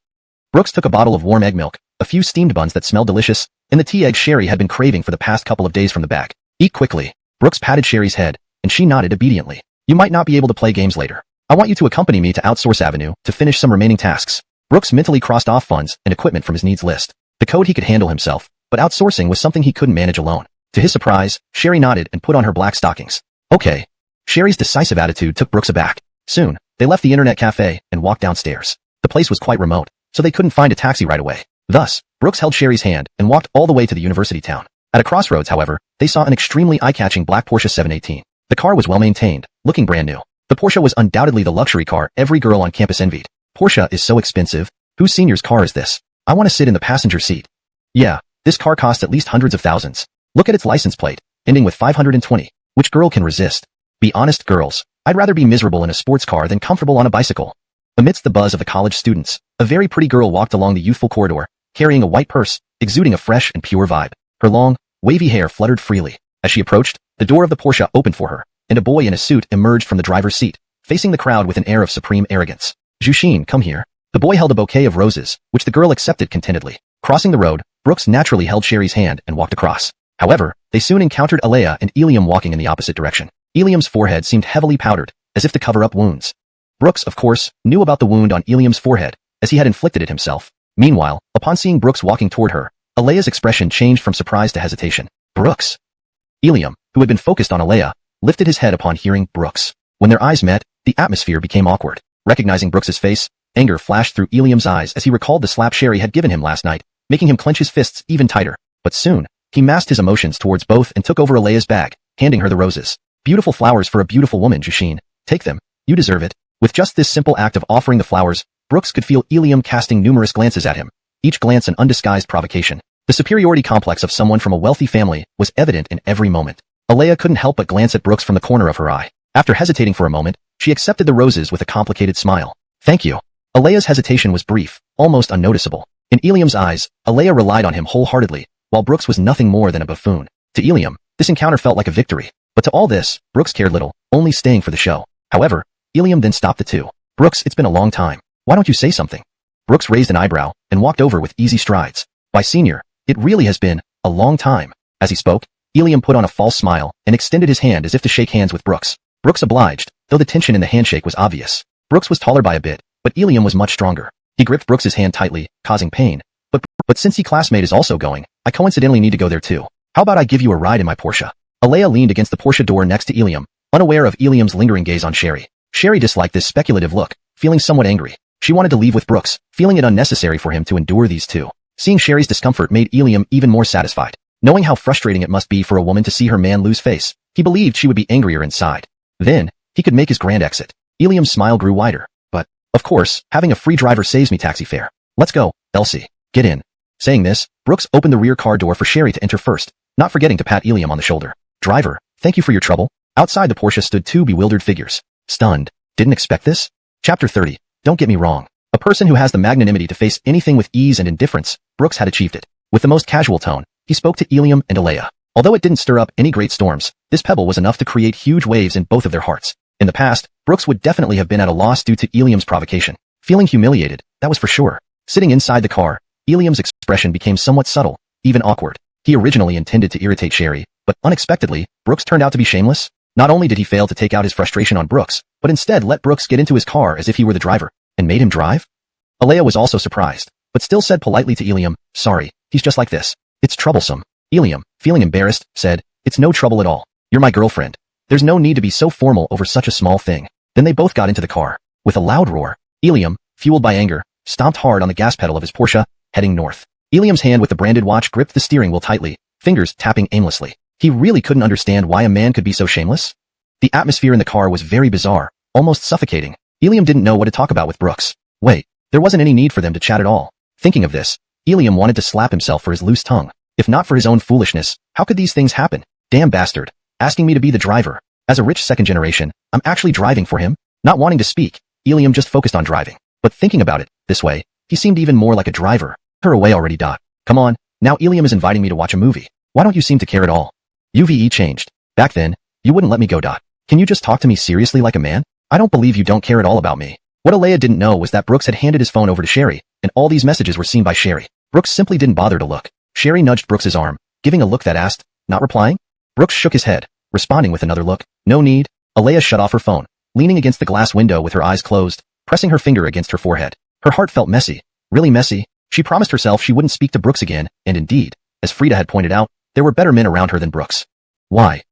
Brooks took a bottle of warm egg milk, a few steamed buns that smelled delicious, and the tea egg Sherry had been craving for the past couple of days from the bag. Eat quickly. Brooks patted Sherry's head, and she nodded obediently. You might not be able to play games later. I want you to accompany me to Outsource Avenue to finish some remaining tasks. Brooks mentally crossed off funds and equipment from his needs list. The code he could handle himself, but outsourcing was something he couldn't manage alone. To his surprise, Sherry nodded and put on her black stockings. Okay. Sherry's decisive attitude took Brooks aback. Soon, they left the internet cafe and walked downstairs. The place was quite remote, so they couldn't find a taxi right away. Thus, Brooks held Sherry's hand and walked all the way to the university town. At a crossroads, however, they saw an extremely eye-catching black Porsche 718. The car was well-maintained, looking brand new. The Porsche was undoubtedly the luxury car every girl on campus envied. Porsche is so expensive. Whose senior's car is this? I want to sit in the passenger seat. Yeah, this car costs at least hundreds of thousands. Look at its license plate, ending with 520. Which girl can resist? Be honest, girls. I'd rather be miserable in a sports car than comfortable on a bicycle. Amidst the buzz of the college students, a very pretty girl walked along the youthful corridor, carrying a white purse, exuding a fresh and pure vibe. Her long, wavy hair fluttered freely. As she approached, the door of the Porsche opened for her, and a boy in a suit emerged from the driver's seat, facing the crowd with an air of supreme arrogance. Jushin, come here. The boy held a bouquet of roses, which the girl accepted contentedly. Crossing the road, Brooks naturally held Sherry's hand and walked across. However, they soon encountered Alea and Ilium walking in the opposite direction. Ilium's forehead seemed heavily powdered, as if to cover up wounds. Brooks, of course, knew about the wound on Ilium's forehead, as he had inflicted it himself. Meanwhile, upon seeing Brooks walking toward her, Alea's expression changed from surprise to hesitation. Brooks. Ilium, who had been focused on Alea, lifted his head upon hearing Brooks. When their eyes met, the atmosphere became awkward. Recognizing Brooks's face, anger flashed through Ilium's eyes as he recalled the slap Sherry had given him last night, making him clench his fists even tighter. But soon, he masked his emotions towards both and took over Alea's bag, handing her the roses. Beautiful flowers for a beautiful woman, Jushin. Take them. You deserve it. With just this simple act of offering the flowers, Brooks could feel Ilium casting numerous glances at him, each glance an undisguised provocation. The superiority complex of someone from a wealthy family was evident in every moment. Alea couldn't help but glance at Brooks from the corner of her eye. After hesitating for a moment, she accepted the roses with a complicated smile. Thank you. Alea's hesitation was brief, almost unnoticeable. In Ilium's eyes, Alea relied on him wholeheartedly, while Brooks was nothing more than a buffoon. To Ilium, this encounter felt like a victory. But to all this, Brooks cared little, only staying for the show. However, Ilium then stopped the two. Brooks, it's been a long time. Why don't you say something? Brooks raised an eyebrow and walked over with easy strides. Why, senior, it really has been a long time. As he spoke, Ilium put on a false smile and extended his hand as if to shake hands with Brooks. Brooks obliged, though the tension in the handshake was obvious. Brooks was taller by a bit, but Ilium was much stronger. He gripped Brooks's hand tightly, causing pain. But since your classmate is also going, I coincidentally need to go there too. How about I give you a ride in my Porsche? Alea leaned against the Porsche door next to Ilium, unaware of Ilium's lingering gaze on Sherry. Sherry disliked this speculative look, feeling somewhat angry. She wanted to leave with Brooks, feeling it unnecessary for him to endure these two. Seeing Sherry's discomfort made Ilium even more satisfied. Knowing how frustrating it must be for a woman to see her man lose face, he believed she would be angrier inside. Then, he could make his grand exit. Ilium's smile grew wider. But, of course, having a free driver saves me taxi fare. Let's go, Elsie. Get in. Saying this, Brooks opened the rear car door for Sherry to enter first, not forgetting to pat Ilium on the shoulder. Driver, thank you for your trouble. Outside the Porsche stood two bewildered figures. Stunned. Didn't expect this? Chapter 30. Don't get me wrong. A person who has the magnanimity to face anything with ease and indifference, Brooks had achieved it. With the most casual tone, he spoke to Ilium and Alea. Although it didn't stir up any great storms, this pebble was enough to create huge waves in both of their hearts. In the past, Brooks would definitely have been at a loss due to Ilium's provocation. Feeling humiliated, that was for sure. Sitting inside the car, Ilium's expression became somewhat subtle, even awkward. He originally intended to irritate Sherry, but unexpectedly, Brooks turned out to be shameless. Not only did he fail to take out his frustration on Brooks, but instead let Brooks get into his car as if he were the driver, and made him drive? Alea was also surprised, but still said politely to Ilium, sorry, he's just like this. It's troublesome. Ilium, feeling embarrassed, said, it's no trouble at all. You're my girlfriend. There's no need to be so formal over such a small thing. Then they both got into the car. With a loud roar, Ilium, fueled by anger, stomped hard on the gas pedal of his Porsche, heading north. Ilium's hand with the branded watch gripped the steering wheel tightly, fingers tapping aimlessly. He really couldn't understand why a man could be so shameless. The atmosphere in the car was very bizarre, almost suffocating. Ilium didn't know what to talk about with Brooks. Wait, there wasn't any need for them to chat at all. Thinking of this, Ilium wanted to slap himself for his loose tongue. If not for his own foolishness, how could these things happen? Damn bastard. Asking me to be the driver. As a rich second generation, I'm actually driving for him. Not wanting to speak, Ilium just focused on driving. But thinking about it, this way, he seemed even more like a driver. Her away already. Come on, now Ilium is inviting me to watch a movie. Why don't you seem to care at all? UVE changed. Back then, you wouldn't let me go. Can you just talk to me seriously like a man? I don't believe you don't care at all about me. What Alea didn't know was that Brooks had handed his phone over to Sherry, and all these messages were seen by Sherry. Brooks simply didn't bother to look. Sherry nudged Brooks's arm, giving a look that asked, not replying? Brooks shook his head, responding with another look. No need. Alea shut off her phone, leaning against the glass window with her eyes closed, pressing her finger against her forehead. Her heart felt messy. Really messy. She promised herself she wouldn't speak to Brooks again, and indeed, as Frida had pointed out, there were better men around her than Brooks. Why?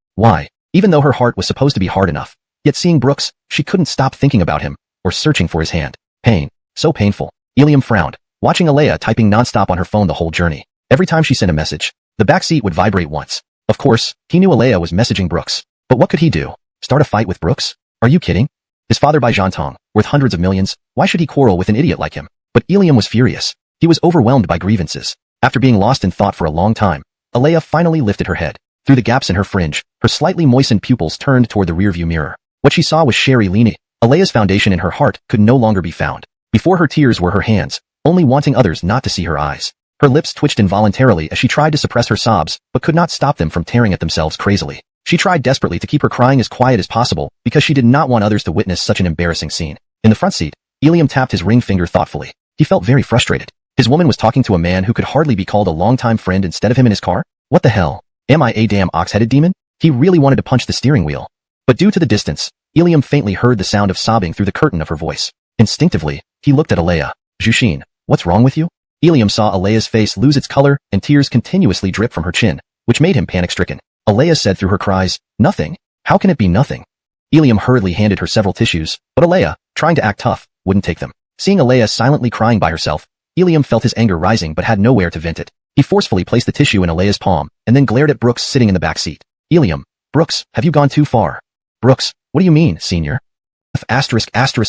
Even though her heart was supposed to be hard enough, yet seeing Brooks, she couldn't stop thinking about him, or searching for his hand. Pain. So painful. Ilium frowned, watching Alea typing nonstop on her phone the whole journey. Every time she sent a message, the back seat would vibrate once. Of course, he knew Alea was messaging Brooks. But what could he do? Start a fight with Brooks? Are you kidding? His father by Zhantong, worth hundreds of millions, why should he quarrel with an idiot like him? But Ilium was furious. He was overwhelmed by grievances. After being lost in thought for a long time, Alea finally lifted her head. Through the gaps in her fringe, her slightly moistened pupils turned toward the rearview mirror. What she saw was Sherry leaning. Alea's foundation in her heart could no longer be found. Before her tears were her hands, only wanting others not to see her eyes. Her lips twitched involuntarily as she tried to suppress her sobs, but could not stop them from tearing at themselves crazily. She tried desperately to keep her crying as quiet as possible, because she did not want others to witness such an embarrassing scene. In the front seat, Ilium tapped his ring finger thoughtfully. He felt very frustrated. His woman was talking to a man who could hardly be called a longtime friend instead of him in his car? What the hell? Am I a damn ox-headed demon? He really wanted to punch the steering wheel. But due to the distance, Ilium faintly heard the sound of sobbing through the curtain of her voice. Instinctively, he looked at Alea. Jushin, what's wrong with you? Ilium saw Alea's face lose its color, and tears continuously drip from her chin, which made him panic-stricken. Alea said through her cries, nothing. How can it be nothing? Ilium hurriedly handed her several tissues, but Alea, trying to act tough, wouldn't take them. Seeing Alea silently crying by herself, Ilium felt his anger rising but had nowhere to vent it. He forcefully placed the tissue in Alea's palm, and then glared at Brooks sitting in the back seat. Ilium, Brooks, have you gone too far? Brooks, what do you mean, senior?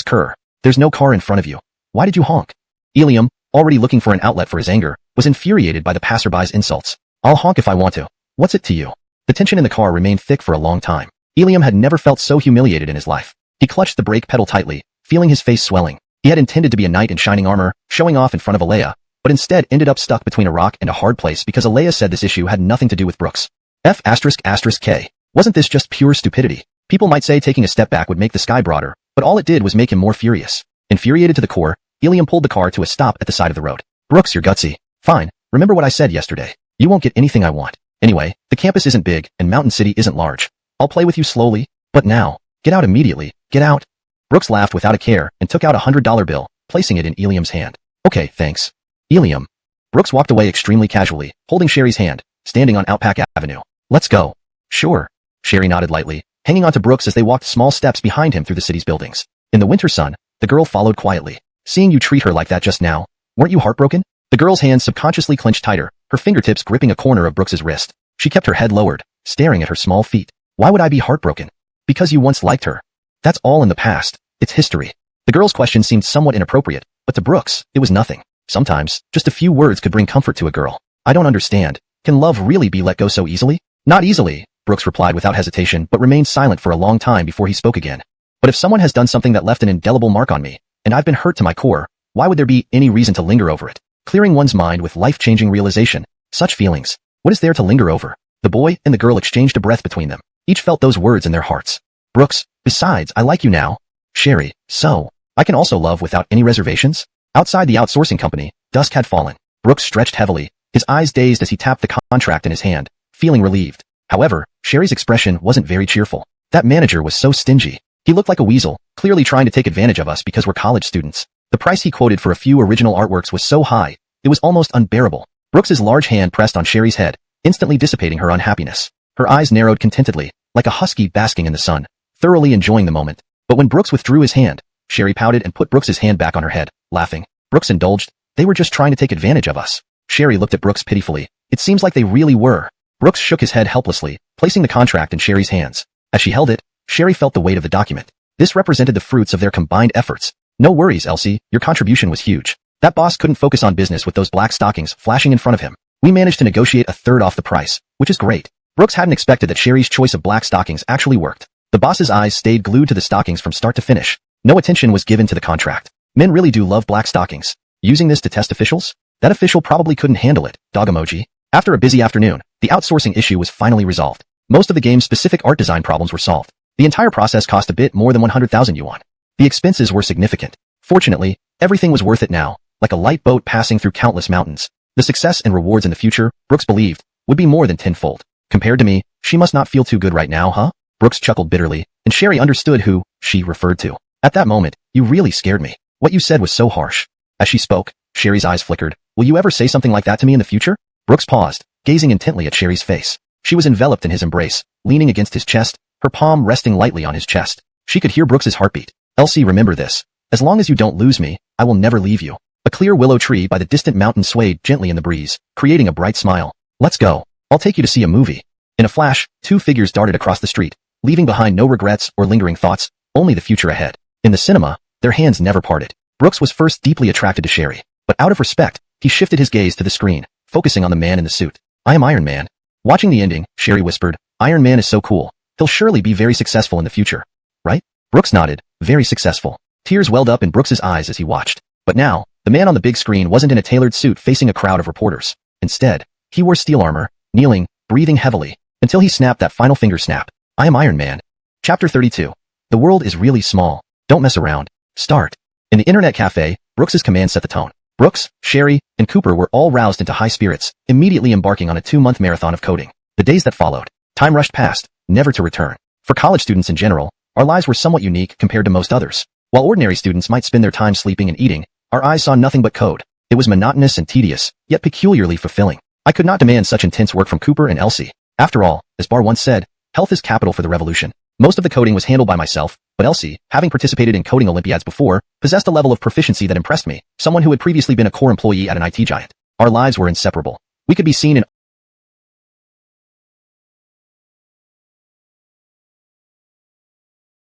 Cur. There's no car in front of you. Why did you honk? Ilium, already looking for an outlet for his anger, was infuriated by the passerby's insults. I'll honk if I want to. What's it to you? The tension in the car remained thick for a long time. Ilium had never felt so humiliated in his life. He clutched the brake pedal tightly, feeling his face swelling. He had intended to be a knight in shining armor, showing off in front of Alea, but instead ended up stuck between a rock and a hard place because Alea said this issue had nothing to do with Brooks. K. Wasn't this just pure stupidity? People might say taking a step back would make the sky broader, but all it did was make him more furious. Infuriated to the core, Ilium pulled the car to a stop at the side of the road. Brooks, you're gutsy. Fine, remember what I said yesterday. You won't get anything I want. Anyway, the campus isn't big, and Mountain City isn't large. I'll play with you slowly, but now, get out immediately, Get out. Brooks laughed without a care and took out a $100 bill, placing it in Eliam's hand. Okay, thanks. Eliam. Brooks walked away extremely casually, holding Sherry's hand, standing on Outback Avenue. Let's go. Sure. Sherry nodded lightly, hanging on to Brooks as they walked small steps behind him through the city's buildings. In the winter sun, the girl followed quietly. Seeing you treat her like that just now, weren't you heartbroken? The girl's hands subconsciously clenched tighter, her fingertips gripping a corner of Brooks's wrist. She kept her head lowered, staring at her small feet. Why would I be heartbroken? Because you once liked her. That's all in the past. It's history. The girl's question seemed somewhat inappropriate, but to Brooks, it was nothing. Sometimes, just a few words could bring comfort to a girl. I don't understand. Can love really be let go so easily? Not easily, Brooks replied without hesitation but remained silent for a long time before he spoke again. But if someone has done something that left an indelible mark on me, and I've been hurt to my core, why would there be any reason to linger over it? Clearing one's mind with life-changing realization. Such feelings. What is there to linger over? The boy and the girl exchanged a breath between them. Each felt those words in their hearts. Brooks, besides, I like you now. Sherry, so, I can also love without any reservations? Outside the outsourcing company, dusk had fallen. Brooks stretched heavily, his eyes dazed as he tapped the contract in his hand, feeling relieved. However, Sherry's expression wasn't very cheerful. That manager was so stingy. He looked like a weasel, clearly trying to take advantage of us because we're college students. The price he quoted for a few original artworks was so high, it was almost unbearable. Brooks's large hand pressed on Sherry's head, instantly dissipating her unhappiness. Her eyes narrowed contentedly, like a husky basking in the sun, thoroughly enjoying the moment. But when Brooks withdrew his hand, Sherry pouted and put Brooks's hand back on her head, laughing. Brooks indulged. They were just trying to take advantage of us. Sherry looked at Brooks pitifully. It seems like they really were. Brooks shook his head helplessly, placing the contract in Sherry's hands. As she held it, Sherry felt the weight of the document. This represented the fruits of their combined efforts. No worries, Elsie, your contribution was huge. That boss couldn't focus on business with those black stockings flashing in front of him. We managed to negotiate a third off the price, which is great. Brooks hadn't expected that Sherry's choice of black stockings actually worked. The boss's eyes stayed glued to the stockings from start to finish. No attention was given to the contract. Men really do love black stockings. Using this to test officials? That official probably couldn't handle it, dog emoji. After a busy afternoon, the outsourcing issue was finally resolved. Most of the game's specific art design problems were solved. The entire process cost a bit more than 100,000 yuan. The expenses were significant. Fortunately, everything was worth it now, like a light boat passing through countless mountains. The success and rewards in the future, Brooks believed, would be more than tenfold. Compared to me, she must not feel too good right now, huh? Brooks chuckled bitterly, and Sherry understood who she referred to. At that moment, you really scared me. What you said was so harsh. As she spoke, Sherry's eyes flickered. Will you ever say something like that to me in the future? Brooks paused, gazing intently at Sherry's face. She was enveloped in his embrace, leaning against his chest, her palm resting lightly on his chest. She could hear Brooks's heartbeat. Elsie, remember this. As long as you don't lose me, I will never leave you. A clear willow tree by the distant mountain swayed gently in the breeze, creating a bright smile. Let's go. I'll take you to see a movie. In a flash, two figures darted across the street, leaving behind no regrets or lingering thoughts, only the future ahead. In the cinema, their hands never parted. Brooks was first deeply attracted to Sherry, but out of respect, he shifted his gaze to the screen, focusing on the man in the suit. I am Iron Man. Watching the ending, Sherry whispered, Iron Man is so cool. He'll surely be very successful in the future. Right? Brooks nodded, very successful. Tears welled up in Brooks's eyes as he watched. But now, the man on the big screen wasn't in a tailored suit facing a crowd of reporters. Instead, he wore steel armor, kneeling, breathing heavily, until he snapped that final finger snap. I am Iron Man. Chapter 32. The world is really small. Don't mess around. Start. In the internet cafe, Brooks's command set the tone. Brooks, Sherry, and Cooper were all roused into high spirits, immediately embarking on a 2-month marathon of coding. The days that followed, time rushed past, never to return. For college students in general, our lives were somewhat unique compared to most others. While ordinary students might spend their time sleeping and eating, our eyes saw nothing but code. It was monotonous and tedious, yet peculiarly fulfilling. I could not demand such intense work from Cooper and Elsie. After all, as Barr once said, health is capital for the revolution. Most of the coding was handled by myself, but Elsie, having participated in coding Olympiads before, possessed a level of proficiency that impressed me, someone who had previously been a core employee at an IT giant. Our lives were inseparable. We could be seen in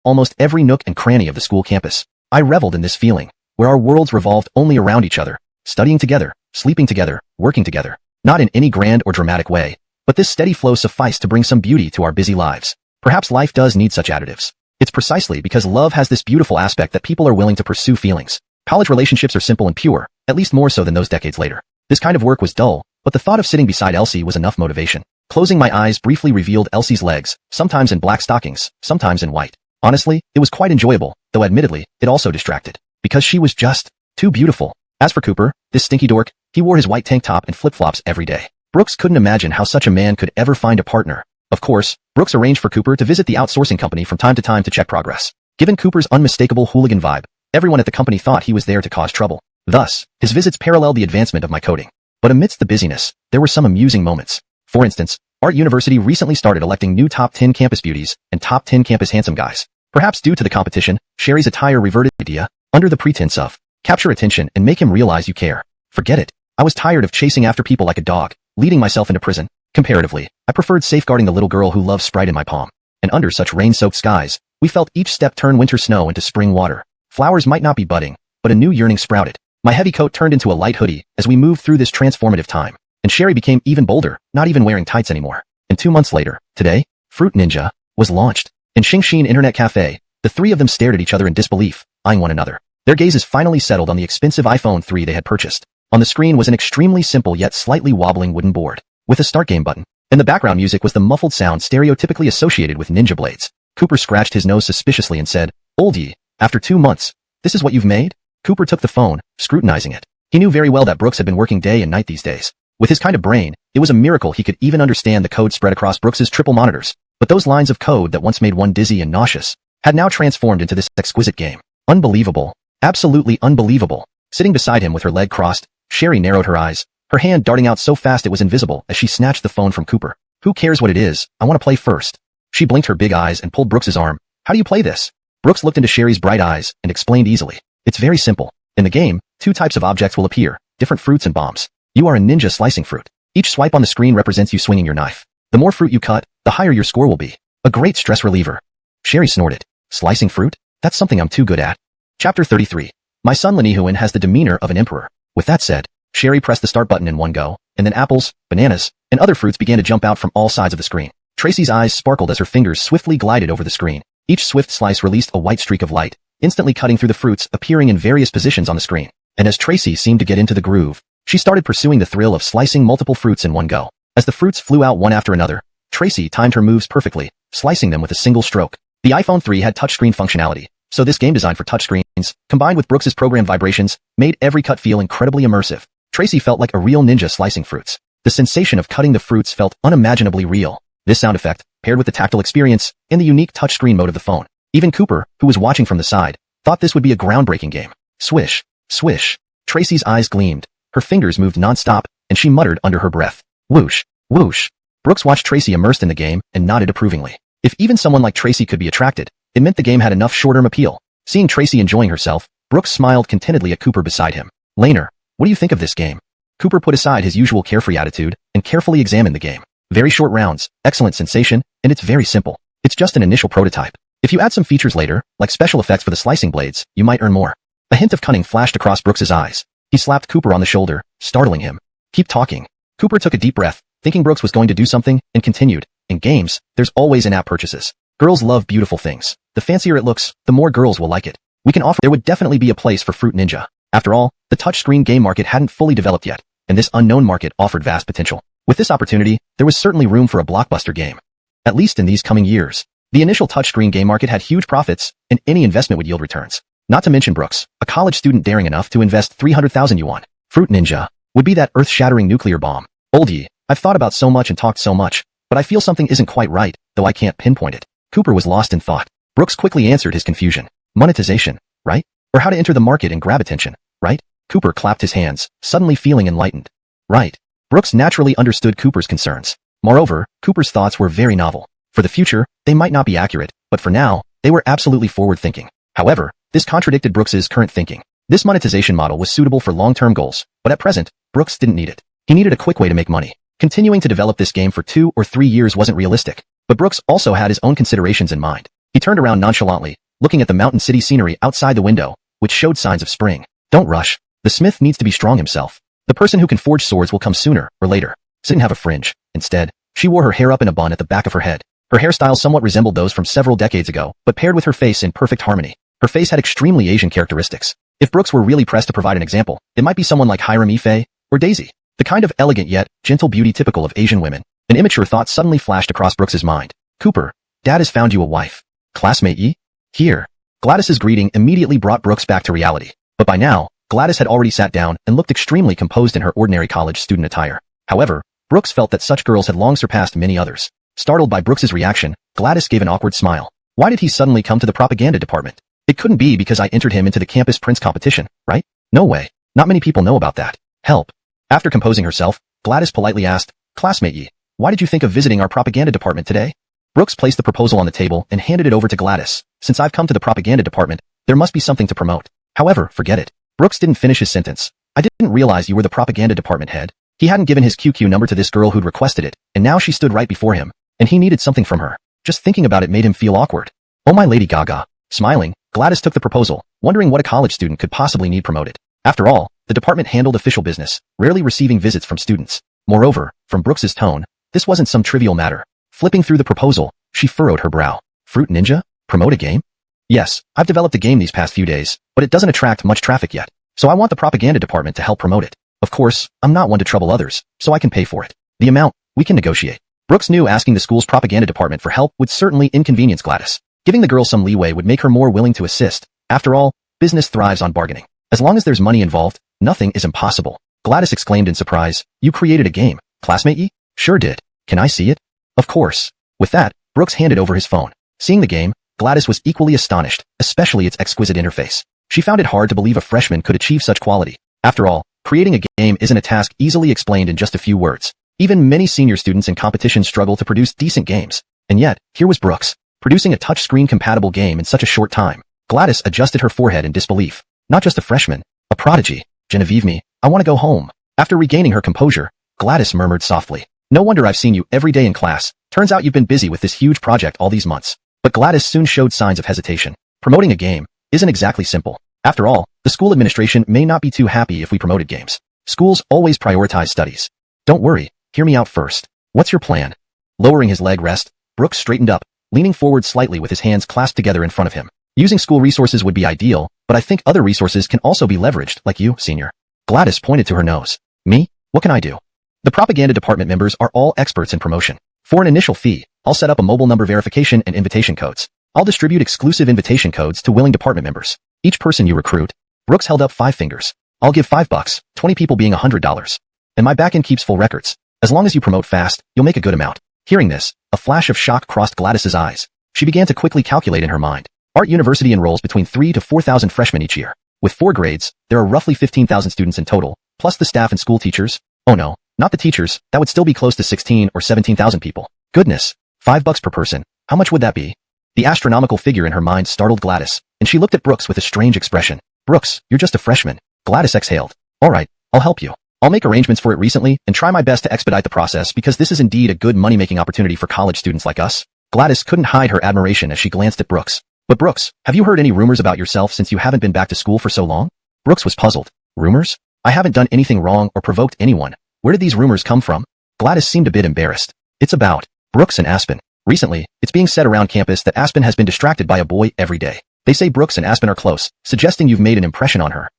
almost every nook and cranny of the school campus. I reveled in this feeling, where our worlds revolved only around each other, studying together, sleeping together, working together. Not in any grand or dramatic way, but this steady flow sufficed to bring some beauty to our busy lives. Perhaps life does need such additives. It's precisely because love has this beautiful aspect that people are willing to pursue feelings. College relationships are simple and pure, at least more so than those decades later. This kind of work was dull, but the thought of sitting beside Elsie was enough motivation. Closing my eyes briefly revealed Elsie's legs, sometimes in black stockings, sometimes in white. Honestly, it was quite enjoyable, though admittedly, it also distracted. Because she was just too beautiful. As for Cooper, this stinky dork, he wore his white tank top and flip-flops every day. Brooks couldn't imagine how such a man could ever find a partner. Of course, Brooks arranged for Cooper to visit the outsourcing company from time to time to check progress. Given Cooper's unmistakable hooligan vibe, everyone at the company thought he was there to cause trouble. Thus, his visits paralleled the advancement of my coding. But amidst the busyness, there were some amusing moments. For instance, Art University recently started electing new top 10 campus beauties and top 10 campus handsome guys. Perhaps due to the competition, Sherry's attire reverted to the idea, under the pretense of, capture attention and make him realize you care. Forget it. I was tired of chasing after people like a dog, leading myself into prison. Comparatively, I preferred safeguarding the little girl who loves Sprite in my palm. And under such rain-soaked skies, we felt each step turn winter snow into spring water. Flowers might not be budding, but a new yearning sprouted. My heavy coat turned into a light hoodie as we moved through this transformative time. And Sherry became even bolder, not even wearing tights anymore. And 2 months later, today, Fruit Ninja was launched. In Xingxin Internet Cafe, the three of them stared at each other in disbelief, eyeing one another. Their gazes finally settled on the expensive iPhone 3 they had purchased. On the screen was an extremely simple yet slightly wobbling wooden board, with a start game button. And the background music was the muffled sound stereotypically associated with ninja blades. Cooper scratched his nose suspiciously and said, "Oldie, after 2 months, this is what you've made?" Cooper took the phone, scrutinizing it. He knew very well that Brooks had been working day and night these days. With his kind of brain, it was a miracle he could even understand the code spread across Brooks's triple monitors. But those lines of code that once made one dizzy and nauseous had now transformed into this exquisite game. Unbelievable. Absolutely unbelievable. Sitting beside him with her leg crossed, Sherry narrowed her eyes, her hand darting out so fast it was invisible as she snatched the phone from Cooper. "Who cares what it is? I want to play first." She blinked her big eyes and pulled Brooks's arm. "How do you play this?" Brooks looked into Sherry's bright eyes and explained easily. "It's very simple. In the game, 2 types of objects will appear, different fruits and bombs. You are a ninja slicing fruit. Each swipe on the screen represents you swinging your knife. The more fruit you cut, the higher your score will be. A great stress reliever." Sherry snorted. "Slicing fruit? That's something I'm too good at." Chapter 33. My son Lenihuan has the demeanor of an emperor. With that said, Sherry pressed the start button in one go, and then apples, bananas, and other fruits began to jump out from all sides of the screen. Tracy's eyes sparkled as her fingers swiftly glided over the screen. Each swift slice released a white streak of light, instantly cutting through the fruits appearing in various positions on the screen. And as Tracy seemed to get into the groove, she started pursuing the thrill of slicing multiple fruits in one go. As the fruits flew out one after another, Tracy timed her moves perfectly, slicing them with a single stroke. The iPhone 3 had touchscreen functionality, so this game designed for touchscreens, combined with Brooks's program vibrations, made every cut feel incredibly immersive. Tracy felt like a real ninja slicing fruits. The sensation of cutting the fruits felt unimaginably real. This sound effect, paired with the tactile experience, and the unique touchscreen mode of the phone. Even Cooper, who was watching from the side, thought this would be a groundbreaking game. Swish, swish. Tracy's eyes gleamed. Her fingers moved non-stop, and she muttered under her breath. Whoosh, whoosh. Brooks watched Tracy immersed in the game and nodded approvingly. If even someone like Tracy could be attracted, it meant the game had enough short-term appeal. Seeing Tracy enjoying herself, Brooks smiled contentedly at Cooper beside him. "Laner, what do you think of this game?" Cooper put aside his usual carefree attitude and carefully examined the game. Very short rounds, excellent sensation, and it's very simple. It's just an initial prototype. If you add some features later, like special effects for the slicing blades, you might earn more. A hint of cunning flashed across Brooks's eyes. He slapped Cooper on the shoulder, startling him. "Keep talking." Cooper took a deep breath, thinking Brooks was going to do something, and continued. "In games, there's always in-app purchases. Girls love beautiful things. The fancier it looks, the more girls will like it. We can offer. There would definitely be a place for Fruit Ninja. After all, the touchscreen game market hadn't fully developed yet, and this unknown market offered vast potential. With this opportunity, there was certainly room for a blockbuster game. At least in these coming years. The initial touchscreen game market had huge profits, and any investment would yield returns. Not to mention Brooks, a college student daring enough to invest 300,000 yuan. Fruit Ninja would be that earth-shattering nuclear bomb. "Oldie, I've thought about so much and talked so much, but I feel something isn't quite right, though I can't pinpoint it." Cooper was lost in thought. Brooks quickly answered his confusion. "Monetization, right? Or how to enter the market and grab attention, right?" Cooper clapped his hands, suddenly feeling enlightened. "Right." Brooks naturally understood Cooper's concerns. Moreover, Cooper's thoughts were very novel. For the future, they might not be accurate, but for now, they were absolutely forward-thinking. However, this contradicted Brooks's current thinking. This monetization model was suitable for long-term goals, but at present, Brooks didn't need it. He needed a quick way to make money. Continuing to develop this game for 2 or 3 years wasn't realistic, but Brooks also had his own considerations in mind. He turned around nonchalantly, looking at the mountain city scenery outside the window, which showed signs of spring. "Don't rush. The smith needs to be strong himself. The person who can forge swords will come sooner or later." She didn't have a fringe. Instead, she wore her hair up in a bun at the back of her head. Her hairstyle somewhat resembled those from several decades ago, but paired with her face in perfect harmony. Her face had extremely Asian characteristics. If Brooks were really pressed to provide an example, it might be someone like Hiram Ife or Daisy. The kind of elegant yet gentle beauty typical of Asian women. An immature thought suddenly flashed across Brooks's mind. "Cooper, Dad has found you a wife. Classmate Yi? Here." Gladys's greeting immediately brought Brooks back to reality. But by now, Gladys had already sat down and looked extremely composed in her ordinary college student attire. However, Brooks felt that such girls had long surpassed many others. Startled by Brooks's reaction, Gladys gave an awkward smile. Why did he suddenly come to the propaganda department? It couldn't be because I entered him into the campus prince competition, right? No way. Not many people know about that. Help. After composing herself, Gladys politely asked, "Classmate Yi, why did you think of visiting our propaganda department today?" Brooks placed the proposal on the table and handed it over to Gladys. "Since I've come to the propaganda department, there must be something to promote. However, forget it." Brooks didn't finish his sentence. "I didn't realize you were the propaganda department head." He hadn't given his QQ number to this girl who'd requested it, and now she stood right before him, and he needed something from her. Just thinking about it made him feel awkward. "Oh my Lady Gaga." Smiling, Gladys took the proposal, wondering what a college student could possibly need promoted. After all, the department handled official business, rarely receiving visits from students. Moreover, from Brooks's tone, this wasn't some trivial matter. Flipping through the proposal, she furrowed her brow. "Fruit Ninja? Promote a game?" "Yes, I've developed a game these past few days, but it doesn't attract much traffic yet. So I want the propaganda department to help promote it. Of course, I'm not one to trouble others, so I can pay for it. The amount, we can negotiate." Brooks knew asking the school's propaganda department for help would certainly inconvenience Gladys. Giving the girl some leeway would make her more willing to assist. After all, business thrives on bargaining. As long as there's money involved, nothing is impossible. Gladys exclaimed in surprise, "You created a game, classmate Yi?" "Sure did. Can I see it?" "Of course." With that, Brooks handed over his phone. Seeing the game, Gladys was equally astonished, especially its exquisite interface. She found it hard to believe a freshman could achieve such quality. After all, creating a game isn't a task easily explained in just a few words. Even many senior students in competition struggle to produce decent games. And yet, here was Brooks, producing a touchscreen-compatible game in such a short time. Gladys adjusted her forehead in disbelief. Not just a freshman, a prodigy. "Genevieve me, I want to go home." After regaining her composure, Gladys murmured softly, "No wonder I've seen you every day in class. Turns out you've been busy with this huge project all these months." But Gladys soon showed signs of hesitation. Promoting a game isn't exactly simple. After all, the school administration may not be too happy if we promoted games. Schools always prioritize studies. "Don't worry, hear me out first. What's your plan?" Lowering his leg rest, Brooks straightened up, leaning forward slightly with his hands clasped together in front of him. "Using school resources would be ideal, but I think other resources can also be leveraged, like you, senior." Gladys pointed to her nose. "Me? What can I do?" "The propaganda department members are all experts in promotion. For an initial fee, I'll set up a mobile number verification and invitation codes. I'll distribute exclusive invitation codes to willing department members. Each person you recruit." Brooks held up 5 fingers. "I'll give $5, 20 people being $100. And my backend keeps full records. As long as you promote fast, you'll make a good amount." Hearing this, a flash of shock crossed Gladys's eyes. She began to quickly calculate in her mind. Art University enrolls between 3,000 to 4,000 freshmen each year. With 4 grades, there are roughly 15,000 students in total, plus the staff and school teachers. Oh no, not the teachers, that would still be close to 16 or 17,000 people. Goodness, $5 per person, how much would that be? The astronomical figure in her mind startled Gladys, and she looked at Brooks with a strange expression. "Brooks, you're just a freshman." Gladys exhaled. "All right, I'll help you. I'll make arrangements for it recently and try my best to expedite the process because this is indeed a good money-making opportunity for college students like us." Gladys couldn't hide her admiration as she glanced at Brooks. "But Brooks, have you heard any rumors about yourself since you haven't been back to school for so long?" Brooks was puzzled. "Rumors? I haven't done anything wrong or provoked anyone. Where did these rumors come from?" Gladys seemed a bit embarrassed. "It's about Brooks and Aspen. Recently, it's being said around campus that Aspen has been distracted by a boy every day. They say Brooks and Aspen are close, suggesting you've made an impression on her."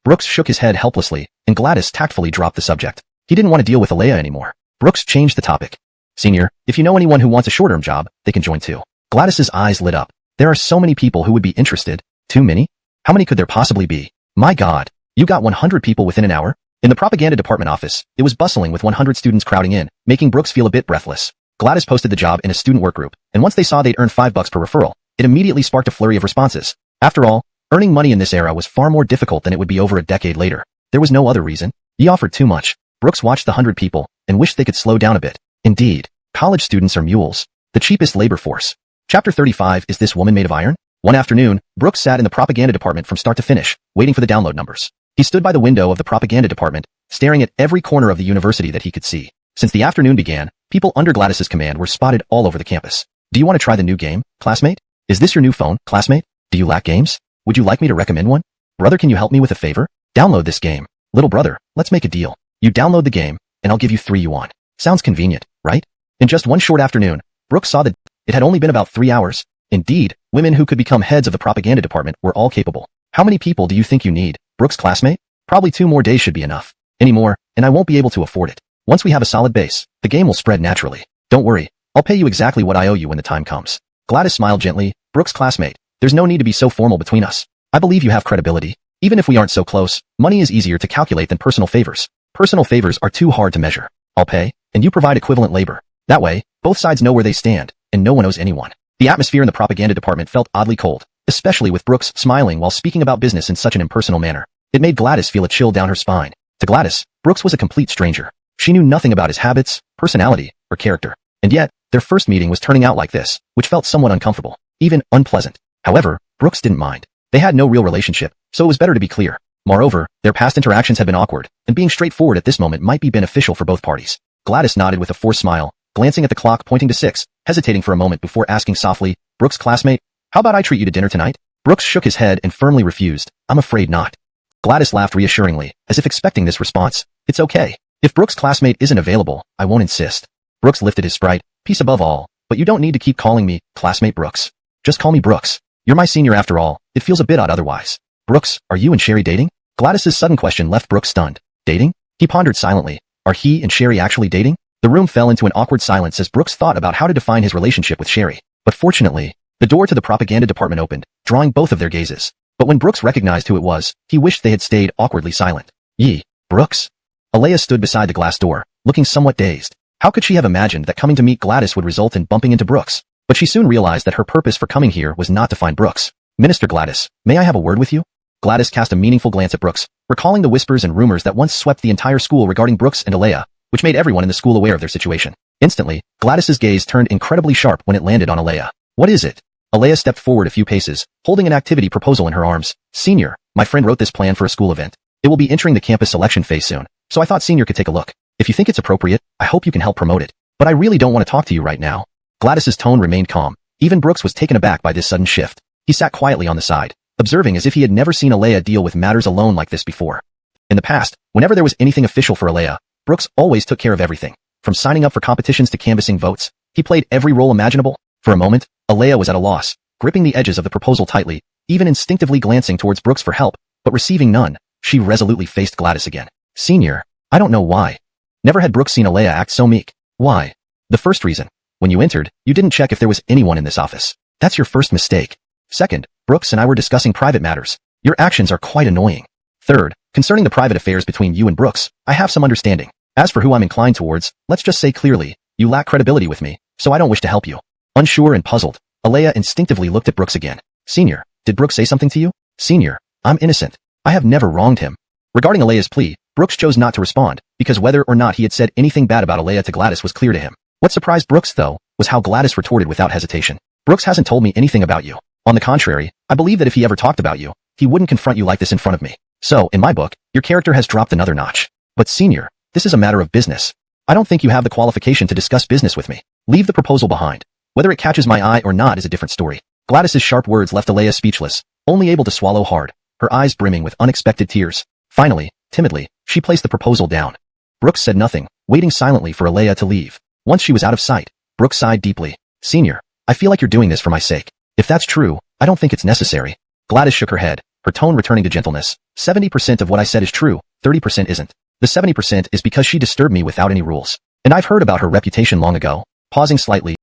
Brooks shook his head helplessly, and Gladys tactfully dropped the subject. He didn't want to deal with Alea anymore. Brooks changed the topic. "Senior, if you know anyone who wants a short-term job, they can join too." Gladys's eyes lit up. There are so many people who would be interested. Too many? How many could there possibly be? My God, you got 100 people within an hour? In the propaganda department office, it was bustling with 100 students crowding in, making Brooks feel a bit breathless. Gladys posted the job in a student work group, and once they saw they'd earn $5 per referral, it immediately sparked a flurry of responses. After all, earning money in this era was far more difficult than it would be over a decade later. There was no other reason. He offered too much. Brooks watched the 100 people and wished they could slow down a bit. Indeed, college students are mules. The cheapest labor force. Chapter 35 Is This Woman Made of Iron? One afternoon, Brooks sat in the propaganda department from start to finish, waiting for the download numbers. He stood by the window of the propaganda department, staring at every corner of the university that he could see. Since the afternoon began, people under Gladys's command were spotted all over the campus. "Do you want to try the new game, classmate? Is this your new phone, classmate? Do you lack games? Would you like me to recommend one? Brother, can you help me with a favor? Download this game. Little brother, let's make a deal. You download the game, and I'll give you 3 you want." Sounds convenient, right? In just one short afternoon, Brooks saw that it had only been about 3 hours. Indeed, women who could become heads of the propaganda department were all capable. "How many people do you think you need, Brooks classmate?" "Probably 2 more days should be enough. Any more, and I won't be able to afford it. Once we have a solid base, the game will spread naturally. Don't worry, I'll pay you exactly what I owe you when the time comes." Gladys smiled gently. "Brooks classmate, there's no need to be so formal between us. I believe you have credibility. Even if we aren't so close, money is easier to calculate than personal favors. Personal favors are too hard to measure. I'll pay, and you provide equivalent labor. That way, both sides know where they stand, and no one owes anyone. The atmosphere in the propaganda department felt oddly cold, especially with Brooks smiling while speaking about business in such an impersonal manner. It made Gladys feel a chill down her spine. To Gladys, Brooks was a complete stranger. She knew nothing about his habits, personality, or character. And yet, their first meeting was turning out like this, which felt somewhat uncomfortable, even unpleasant. However, Brooks didn't mind. They had no real relationship, so it was better to be clear. Moreover, their past interactions had been awkward, and being straightforward at this moment might be beneficial for both parties. Gladys nodded with a forced smile, glancing at the clock pointing to 6, hesitating for a moment before asking softly, "Brooks' classmate, how about I treat you to dinner tonight?" Brooks shook his head and firmly refused. "I'm afraid not." Gladys laughed reassuringly, as if expecting this response. "It's okay. If Brooks' classmate isn't available, I won't insist." Brooks lifted his sprite, "Peace above all, but you don't need to keep calling me classmate Brooks. Just call me Brooks. You're my senior after all. It feels a bit odd otherwise." "Brooks, are you and Sherry dating?" Gladys's sudden question left Brooks stunned. "Dating?" He pondered silently. Are he and Sherry actually dating? The room fell into an awkward silence as Brooks thought about how to define his relationship with Sherry. But fortunately, the door to the propaganda department opened, drawing both of their gazes. But when Brooks recognized who it was, he wished they had stayed awkwardly silent. "Yee, Brooks?" Alea stood beside the glass door, looking somewhat dazed. How could she have imagined that coming to meet Gladys would result in bumping into Brooks? But she soon realized that her purpose for coming here was not to find Brooks. "Minister Gladys, may I have a word with you?" Gladys cast a meaningful glance at Brooks, recalling the whispers and rumors that once swept the entire school regarding Brooks and Alea, which made everyone in the school aware of their situation. Instantly, Gladys's gaze turned incredibly sharp when it landed on Alea. "What is it?" Alea stepped forward a few paces, holding an activity proposal in her arms. "Senior, my friend wrote this plan for a school event. It will be entering the campus selection phase soon, so I thought Senior could take a look. If you think it's appropriate, I hope you can help promote it. But I really don't want to talk to you right now." Gladys's tone remained calm. Even Brooks was taken aback by this sudden shift. He sat quietly on the side, observing as if he had never seen Alea deal with matters alone like this before. In the past, whenever there was anything official for Alea, Brooks always took care of everything. From signing up for competitions to canvassing votes, he played every role imaginable. For a moment, Alea was at a loss, gripping the edges of the proposal tightly, even instinctively glancing towards Brooks for help, but receiving none. She resolutely faced Gladys again. "Senior, I don't know why." Never had Brooks seen Alea act so meek. "Why?" "The first reason. When you entered, you didn't check if there was anyone in this office. That's your first mistake. Second, Brooks and I were discussing private matters. Your actions are quite annoying. Third, concerning the private affairs between you and Brooks, I have some understanding. As for who I'm inclined towards, let's just say clearly, you lack credibility with me, so I don't wish to help you." Unsure and puzzled, Alea instinctively looked at Brooks again. "Senior, did Brooks say something to you?" "Senior, I'm innocent. I have never wronged him." Regarding Alea's plea, Brooks chose not to respond, because whether or not he had said anything bad about Alea to Gladys was clear to him. What surprised Brooks, though, was how Gladys retorted without hesitation. "Brooks hasn't told me anything about you. On the contrary, I believe that if he ever talked about you, he wouldn't confront you like this in front of me. So, in my book, your character has dropped another notch. But senior, this is a matter of business. I don't think you have the qualification to discuss business with me. Leave the proposal behind. Whether it catches my eye or not is a different story." Gladys's sharp words left Alea speechless, only able to swallow hard, her eyes brimming with unexpected tears. Finally, timidly, she placed the proposal down. Brooks said nothing, waiting silently for Alea to leave. Once she was out of sight, Brooks sighed deeply. "Senior, I feel like you're doing this for my sake. If that's true, I don't think it's necessary." Gladys shook her head, her tone returning to gentleness. 70% of what I said is true, 30% isn't. The 70% is because she disturbed me without any rules. And I've heard about her reputation long ago. Pausing slightly.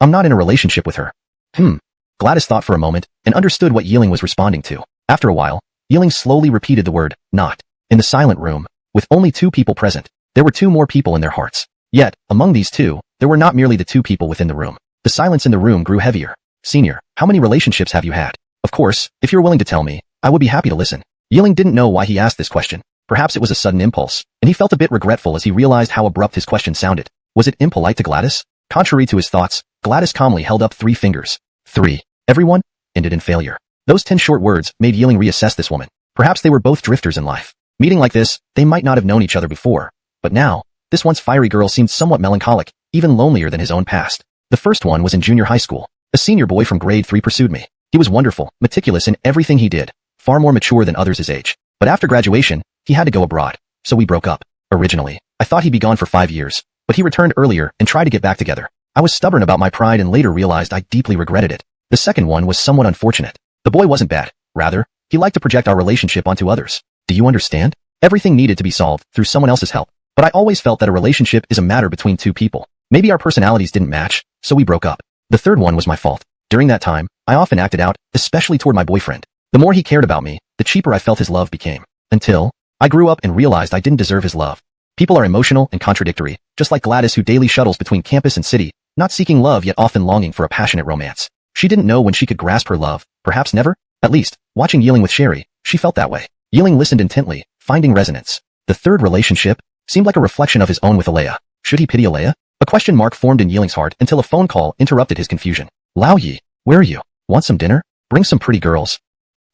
"I'm not in a relationship with her." Gladys thought for a moment, and understood what Yeeling was responding to. After a while, Yeeling slowly repeated the word, "not." In the silent room, with only 2 people present, there were 2 more people in their hearts. Yet, among these 2, there were not merely the 2 people within the room. The silence in the room grew heavier. "Senior, how many relationships have you had?" "Of course, if you're willing to tell me, I would be happy to listen." Yeeling didn't know why he asked this question. Perhaps it was a sudden impulse, and he felt a bit regretful as he realized how abrupt his question sounded. Was it impolite to Gladys? Contrary to his thoughts, Gladys calmly held up 3 fingers. 3. Everyone? Ended in failure. Those 10 short words made Yeeling reassess this woman. Perhaps they were both drifters in life. Meeting like this, they might not have known each other before. But now, this once fiery girl seemed somewhat melancholic, even lonelier than his own past. The first one was in junior high school. A senior boy from grade 3 pursued me. He was wonderful, meticulous in everything he did, far more mature than others his age. But after graduation, he had to go abroad, so we broke up. Originally, I thought he'd be gone for 5 years, but he returned earlier and tried to get back together. I was stubborn about my pride and later realized I deeply regretted it. The second one was somewhat unfortunate. The boy wasn't bad. Rather, he liked to project our relationship onto others. Do you understand? Everything needed to be solved through someone else's help. But I always felt that a relationship is a matter between 2 people. Maybe our personalities didn't match, so we broke up. The third one was my fault. During that time, I often acted out, especially toward my boyfriend. The more he cared about me, the cheaper I felt his love became. Until I grew up and realized I didn't deserve his love. People are emotional and contradictory, just like Gladys who daily shuttles between campus and city, not seeking love yet often longing for a passionate romance. She didn't know when she could grasp her love, perhaps never? At least, watching Yiling with Sherry, she felt that way. Yiling listened intently, finding resonance. The third relationship seemed like a reflection of his own with Alea. Should he pity Alea? A question mark formed in Yiling's heart until a phone call interrupted his confusion. Lao Yi, where are you? Want some dinner? Bring some pretty girls.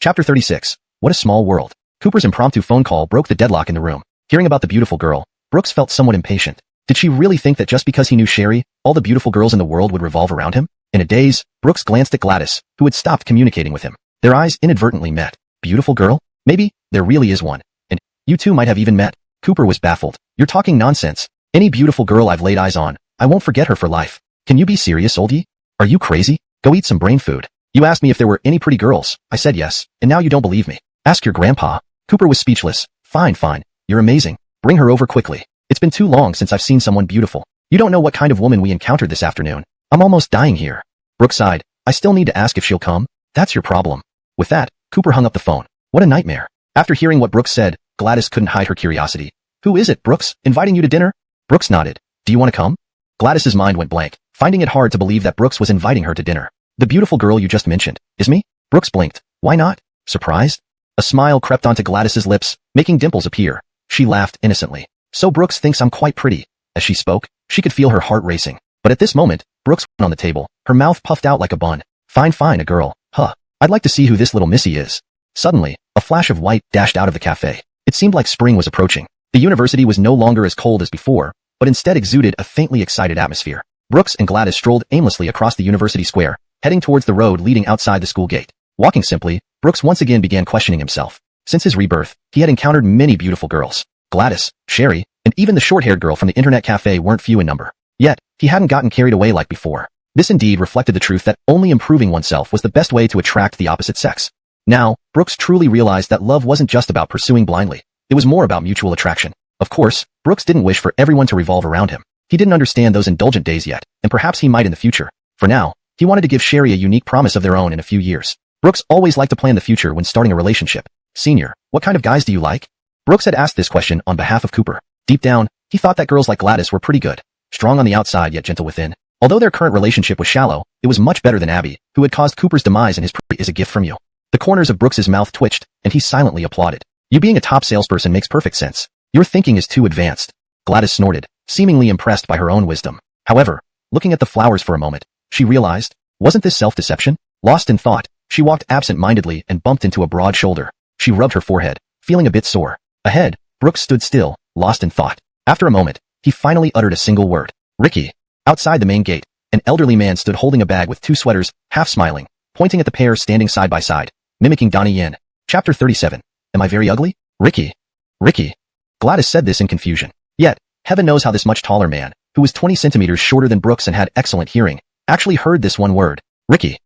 Chapter 36. What a small world. Cooper's impromptu phone call broke the deadlock in the room. Hearing about the beautiful girl, Brooks felt somewhat impatient. Did she really think that just because he knew Sherry, all the beautiful girls in the world would revolve around him? In a daze, Brooks glanced at Gladys, who had stopped communicating with him. Their eyes inadvertently met. Beautiful girl? Maybe, there really is one. And you two might have even met. Cooper was baffled. You're talking nonsense. Any beautiful girl I've laid eyes on, I won't forget her for life. Can you be serious, oldie? Are you crazy? Go eat some brain food. You asked me if there were any pretty girls. I said yes, and now you don't believe me. Ask your grandpa. Cooper was speechless. Fine. You're amazing. Bring her over quickly. It's been too long since I've seen someone beautiful. You don't know what kind of woman we encountered this afternoon. I'm almost dying here. Brooks sighed. I still need to ask if she'll come. That's your problem. With that, Cooper hung up the phone. What a nightmare. After hearing what Brooks said, Gladys couldn't hide her curiosity. Who is it, Brooks? Inviting you to dinner? Brooks nodded. Do you want to come? Gladys's mind went blank, finding it hard to believe that Brooks was inviting her to dinner. The beautiful girl you just mentioned, is me? Brooks blinked. Why not? Surprised? A smile crept onto Gladys's lips, making dimples appear. She laughed innocently. So Brooks thinks I'm quite pretty. As she spoke, she could feel her heart racing. But at this moment, Brooks went on the table, her mouth puffed out like a bun. Fine, a girl. Huh. I'd like to see who this little missy is. Suddenly, a flash of white dashed out of the cafe. It seemed like spring was approaching. The university was no longer as cold as before, but instead exuded a faintly excited atmosphere. Brooks and Gladys strolled aimlessly across the university square, heading towards the road leading outside the school gate. Walking simply, Brooks once again began questioning himself. Since his rebirth, he had encountered many beautiful girls. Gladys, Sherry, and even the short-haired girl from the internet cafe weren't few in number. Yet, he hadn't gotten carried away like before. This indeed reflected the truth that only improving oneself was the best way to attract the opposite sex. Now, Brooks truly realized that love wasn't just about pursuing blindly. It was more about mutual attraction. Of course, Brooks didn't wish for everyone to revolve around him. He didn't understand those indulgent days yet, and perhaps he might in the future. For now, he wanted to give Sherry a unique promise of their own in a few years. Brooks always liked to plan the future when starting a relationship. Senior, what kind of guys do you like? Brooks had asked this question on behalf of Cooper. Deep down, he thought that girls like Gladys were pretty good. Strong on the outside yet gentle within. Although their current relationship was shallow, it was much better than Abby, who had caused Cooper's demise, and his pretty is a gift from you. The corners of Brooks's mouth twitched, and he silently applauded. You being a top salesperson makes perfect sense. Your thinking is too advanced. Gladys snorted, seemingly impressed by her own wisdom. However, looking at the flowers for a moment, she realized, wasn't this self-deception? Lost in thought, she walked absent-mindedly and bumped into a broad shoulder. She rubbed her forehead, feeling a bit sore. Ahead, Brooks stood still, lost in thought. After a moment, he finally uttered a single word. Ricky. Outside the main gate, an elderly man stood holding a bag with two sweaters, half smiling, pointing at the pair standing side by side, mimicking Donnie Yen. Chapter 37. Am I very ugly? Ricky. Gladys said this in confusion. Yet, heaven knows how this much taller man, who was 20 centimeters shorter than Brooks and had excellent hearing, actually heard this one word. Ricky.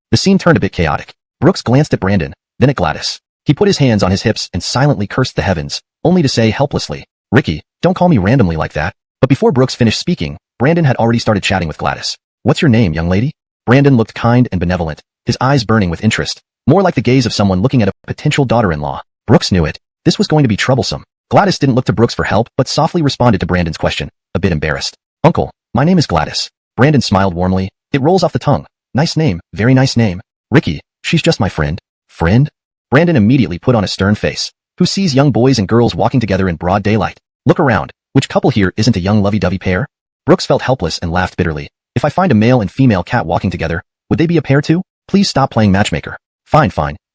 The scene turned a bit chaotic. Brooks glanced at Brandon, then at Gladys. He put his hands on his hips and silently cursed the heavens, only to say helplessly, Ricky, don't call me randomly like that. But before Brooks finished speaking, Brandon had already started chatting with Gladys. What's your name, young lady? Brandon looked kind and benevolent, his eyes burning with interest, more like the gaze of someone looking at a potential daughter-in-law. Brooks knew it. This was going to be troublesome. Gladys didn't look to Brooks for help, but softly responded to Brandon's question, a bit embarrassed. Uncle, my name is Gladys. Brandon smiled warmly. It rolls off the tongue. Nice name, very nice name. Ricky, she's just my friend. Friend? Brandon immediately put on a stern face. Who sees young boys and girls walking together in broad daylight? Look around. Which couple here isn't a young lovey-dovey pair? Brooks felt helpless and laughed bitterly. If I find a male and female cat walking together, would they be a pair too? Please stop playing matchmaker. Fine.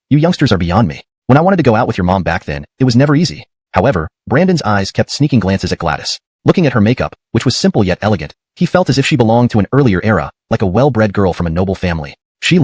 You youngsters are beyond me. When I wanted to go out with your mom back then, it was never easy. However, Brandon's eyes kept sneaking glances at Gladys. Looking at her makeup, which was simple yet elegant, he felt as if she belonged to an earlier era, like a well-bred girl from a noble family. She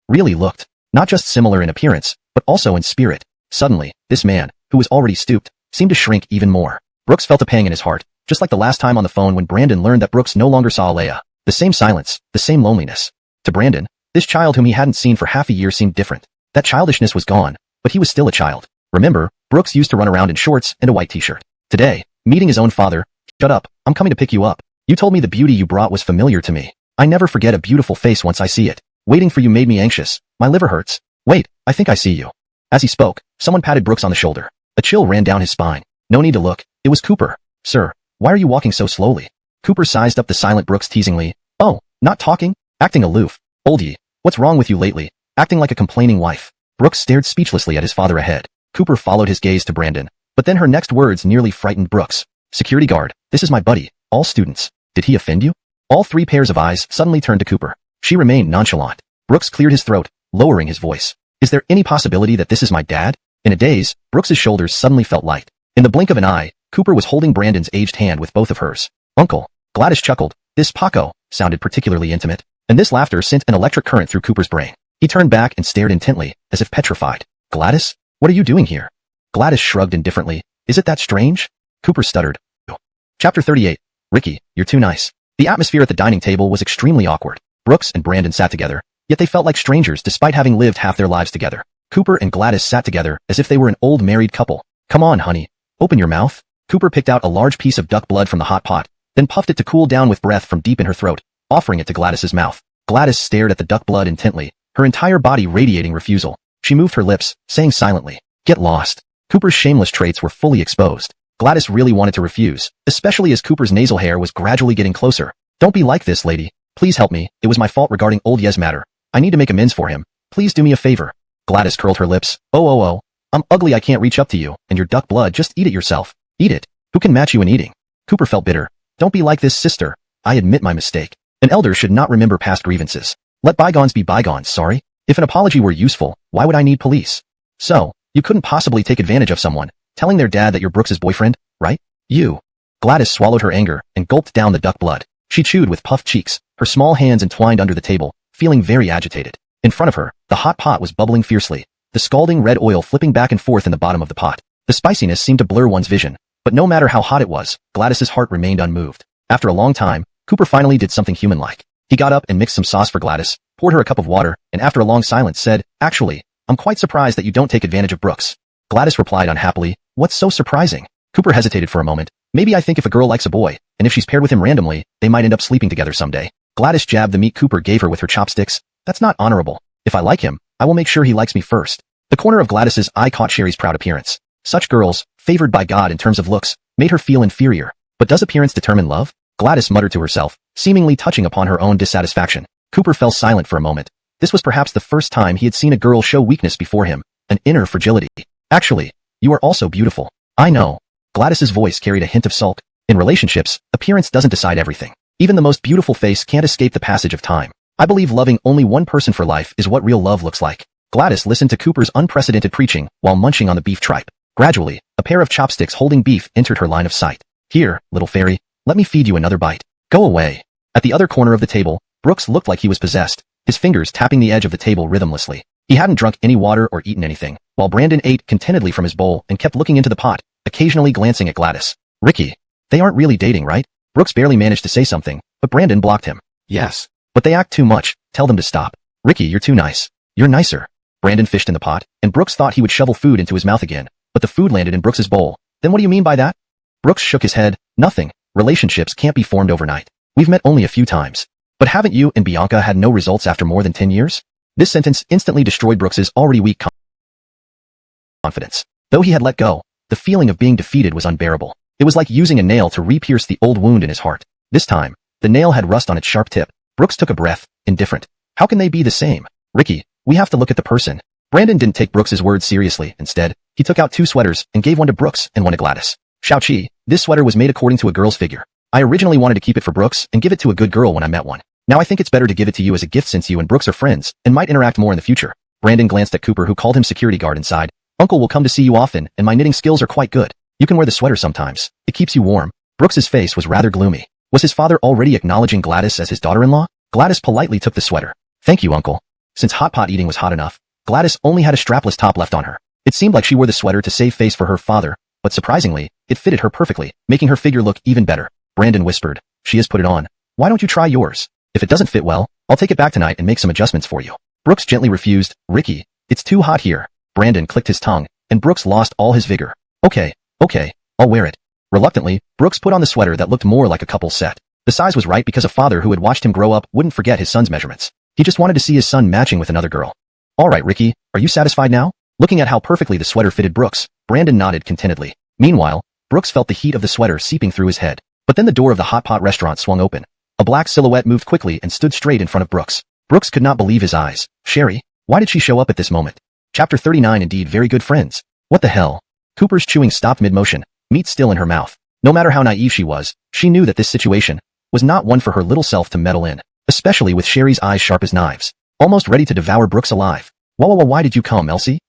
really looked, not just similar in appearance, but also in spirit. Suddenly, this man, who was already stooped, seemed to shrink even more. Brooks felt a pang in his heart, just like the last time on the phone when Brandon learned that Brooks no longer saw Alea. The same silence, the same loneliness. To Brandon, this child whom he hadn't seen for half a year seemed different. That childishness was gone, but he was still a child. Remember, Brooks used to run around in shorts and a white t-shirt. Today, meeting his own father, shut up, I'm coming to pick you up. You told me the beauty you brought was familiar to me. I never forget a beautiful face once I see it. Waiting for you made me anxious. My liver hurts. Wait, I think I see you. As he spoke, someone patted Brooks on the shoulder. A chill ran down his spine. No need to look. It was Cooper. Sir, Why are you walking so slowly? Cooper sized up the silent Brooks teasingly. Oh, not talking? Acting aloof. Oldie, what's wrong with you lately? Acting like a complaining wife. Brooks stared speechlessly at his father ahead. Cooper followed his gaze to Brandon, but then her next words nearly frightened Brooks. Security guard, this is my buddy, all students. Did he offend you? All three pairs of eyes suddenly turned to Cooper. She remained nonchalant. Brooks cleared his throat, lowering his voice. Is there any possibility that this is my dad? In a daze, Brooks's shoulders suddenly felt light. In the blink of an eye, Cooper was holding Brandon's aged hand with both of hers. Uncle. Gladys chuckled. This Paco sounded particularly intimate, and this laughter sent an electric current through Cooper's brain. He turned back and stared intently, as if petrified. Gladys? What are you doing here? Gladys shrugged indifferently. Is it that strange? Cooper stuttered. Chapter 38. Ricky, you're too nice. The atmosphere at the dining table was extremely awkward. Brooks and Brandon sat together, yet they felt like strangers despite having lived half their lives together. Cooper and Gladys sat together as if they were an old married couple. Come on, honey. Open your mouth. Cooper picked out a large piece of duck blood from the hot pot, then puffed it to cool down with breath from deep in her throat, offering it to Gladys's mouth. Gladys stared at the duck blood intently, her entire body radiating refusal. She moved her lips, saying silently, "Get lost." Cooper's shameless traits were fully exposed. Gladys really wanted to refuse, especially as Cooper's nasal hair was gradually getting closer. Don't be like this, lady. Please help me. It was my fault regarding old Ye's matter. I need to make amends for him. Please do me a favor. Gladys curled her lips. Oh. I'm ugly, I can't reach up to you, and your duck blood, just eat it yourself. Eat it. Who can match you in eating? Cooper felt bitter. Don't be like this, sister. I admit my mistake. An elder should not remember past grievances. Let bygones be bygones, sorry. If an apology were useful, why would I need police? So, you couldn't possibly take advantage of someone, telling their dad that you're Brooks's boyfriend, right? You. Gladys swallowed her anger and gulped down the duck blood. She chewed with puffed cheeks, her small hands entwined under the table, feeling very agitated. In front of her, the hot pot was bubbling fiercely, the scalding red oil flipping back and forth in the bottom of the pot. The spiciness seemed to blur one's vision, but no matter how hot it was, Gladys's heart remained unmoved. After a long time, Cooper finally did something human-like. He got up and mixed some sauce for Gladys, poured her a cup of water, and after a long silence said, "Actually, I'm quite surprised that you don't take advantage of Brooks." Gladys replied unhappily, "What's so surprising?" Cooper hesitated for a moment. Maybe I think if a girl likes a boy, and if she's paired with him randomly, they might end up sleeping together someday. Gladys jabbed the meat Cooper gave her with her chopsticks. That's not honorable. If I like him, I will make sure he likes me first. The corner of Gladys's eye caught Sherry's proud appearance. Such girls, favored by God in terms of looks, made her feel inferior. But does appearance determine love? Gladys muttered to herself, seemingly touching upon her own dissatisfaction. Cooper fell silent for a moment. This was perhaps the first time he had seen a girl show weakness before him, an inner fragility. Actually, you are also beautiful. I know. Gladys's voice carried a hint of sulk. In relationships, appearance doesn't decide everything. Even the most beautiful face can't escape the passage of time. I believe loving only one person for life is what real love looks like. Gladys listened to Cooper's unprecedented preaching while munching on the beef tripe. Gradually, a pair of chopsticks holding beef entered her line of sight. Here, little fairy, let me feed you another bite. Go away. At the other corner of the table, Brooks looked like he was possessed, his fingers tapping the edge of the table rhythmlessly. He hadn't drunk any water or eaten anything, while Brandon ate contentedly from his bowl and kept looking into the pot, occasionally glancing at Gladys. Ricky. They aren't really dating, right? Brooks barely managed to say something, but Brandon blocked him. Yes. But they act too much. Tell them to stop. Ricky, you're too nice. You're nicer. Brandon fished in the pot, and Brooks thought he would shovel food into his mouth again, but the food landed in Brooks's bowl. Then what do you mean by that? Brooks shook his head. Nothing. Relationships can't be formed overnight. We've met only a few times. But haven't you and Bianca had no results after more than 10 years? This sentence instantly destroyed Brooks's already weak confidence. Though he had let go, the feeling of being defeated was unbearable. It was like using a nail to re-pierce the old wound in his heart. This time, the nail had rust on its sharp tip. Brooks took a breath, indifferent. How can they be the same? Ricky, we have to look at the person. Brandon didn't take Brooks's words seriously. Instead, he took out 2 sweaters and gave one to Brooks and one to Gladys. Shao-Chi, this sweater was made according to a girl's figure. I originally wanted to keep it for Brooks and give it to a good girl when I met one. Now I think it's better to give it to you as a gift since you and Brooks are friends and might interact more in the future. Brandon glanced at Cooper, who called him security guard inside. Uncle will come to see you often, and my knitting skills are quite good. You can wear the sweater sometimes. It keeps you warm. Brooks's face was rather gloomy. Was his father already acknowledging Gladys as his daughter-in-law? Gladys politely took the sweater. Thank you, Uncle. Since hot pot eating was hot enough, Gladys only had a strapless top left on her. It seemed like she wore the sweater to save face for her father, but surprisingly, it fitted her perfectly, making her figure look even better. Brandon whispered, she has put it on. Why don't you try yours? If it doesn't fit well, I'll take it back tonight and make some adjustments for you. Brooks gently refused. Ricky, it's too hot here. Brandon clicked his tongue, and Brooks lost all his vigor. Okay, I'll wear it. Reluctantly, Brooks put on the sweater that looked more like a couple's set. The size was right because a father who had watched him grow up wouldn't forget his son's measurements. He just wanted to see his son matching with another girl. All right, Ricky, are you satisfied now? Looking at how perfectly the sweater fitted Brooks, Brandon nodded contentedly. Meanwhile, Brooks felt the heat of the sweater seeping through his head. But then the door of the hot pot restaurant swung open. A black silhouette moved quickly and stood straight in front of Brooks. Brooks could not believe his eyes. Sherry? Why did she show up at this moment? Chapter 39. Indeed very good friends. What the hell? Cooper's chewing stopped mid-motion, meat still in her mouth. No matter how naive she was, she knew that this situation was not one for her little self to meddle in, especially with Sherry's eyes sharp as knives, almost ready to devour Brooks alive. Why did you come, Elsie?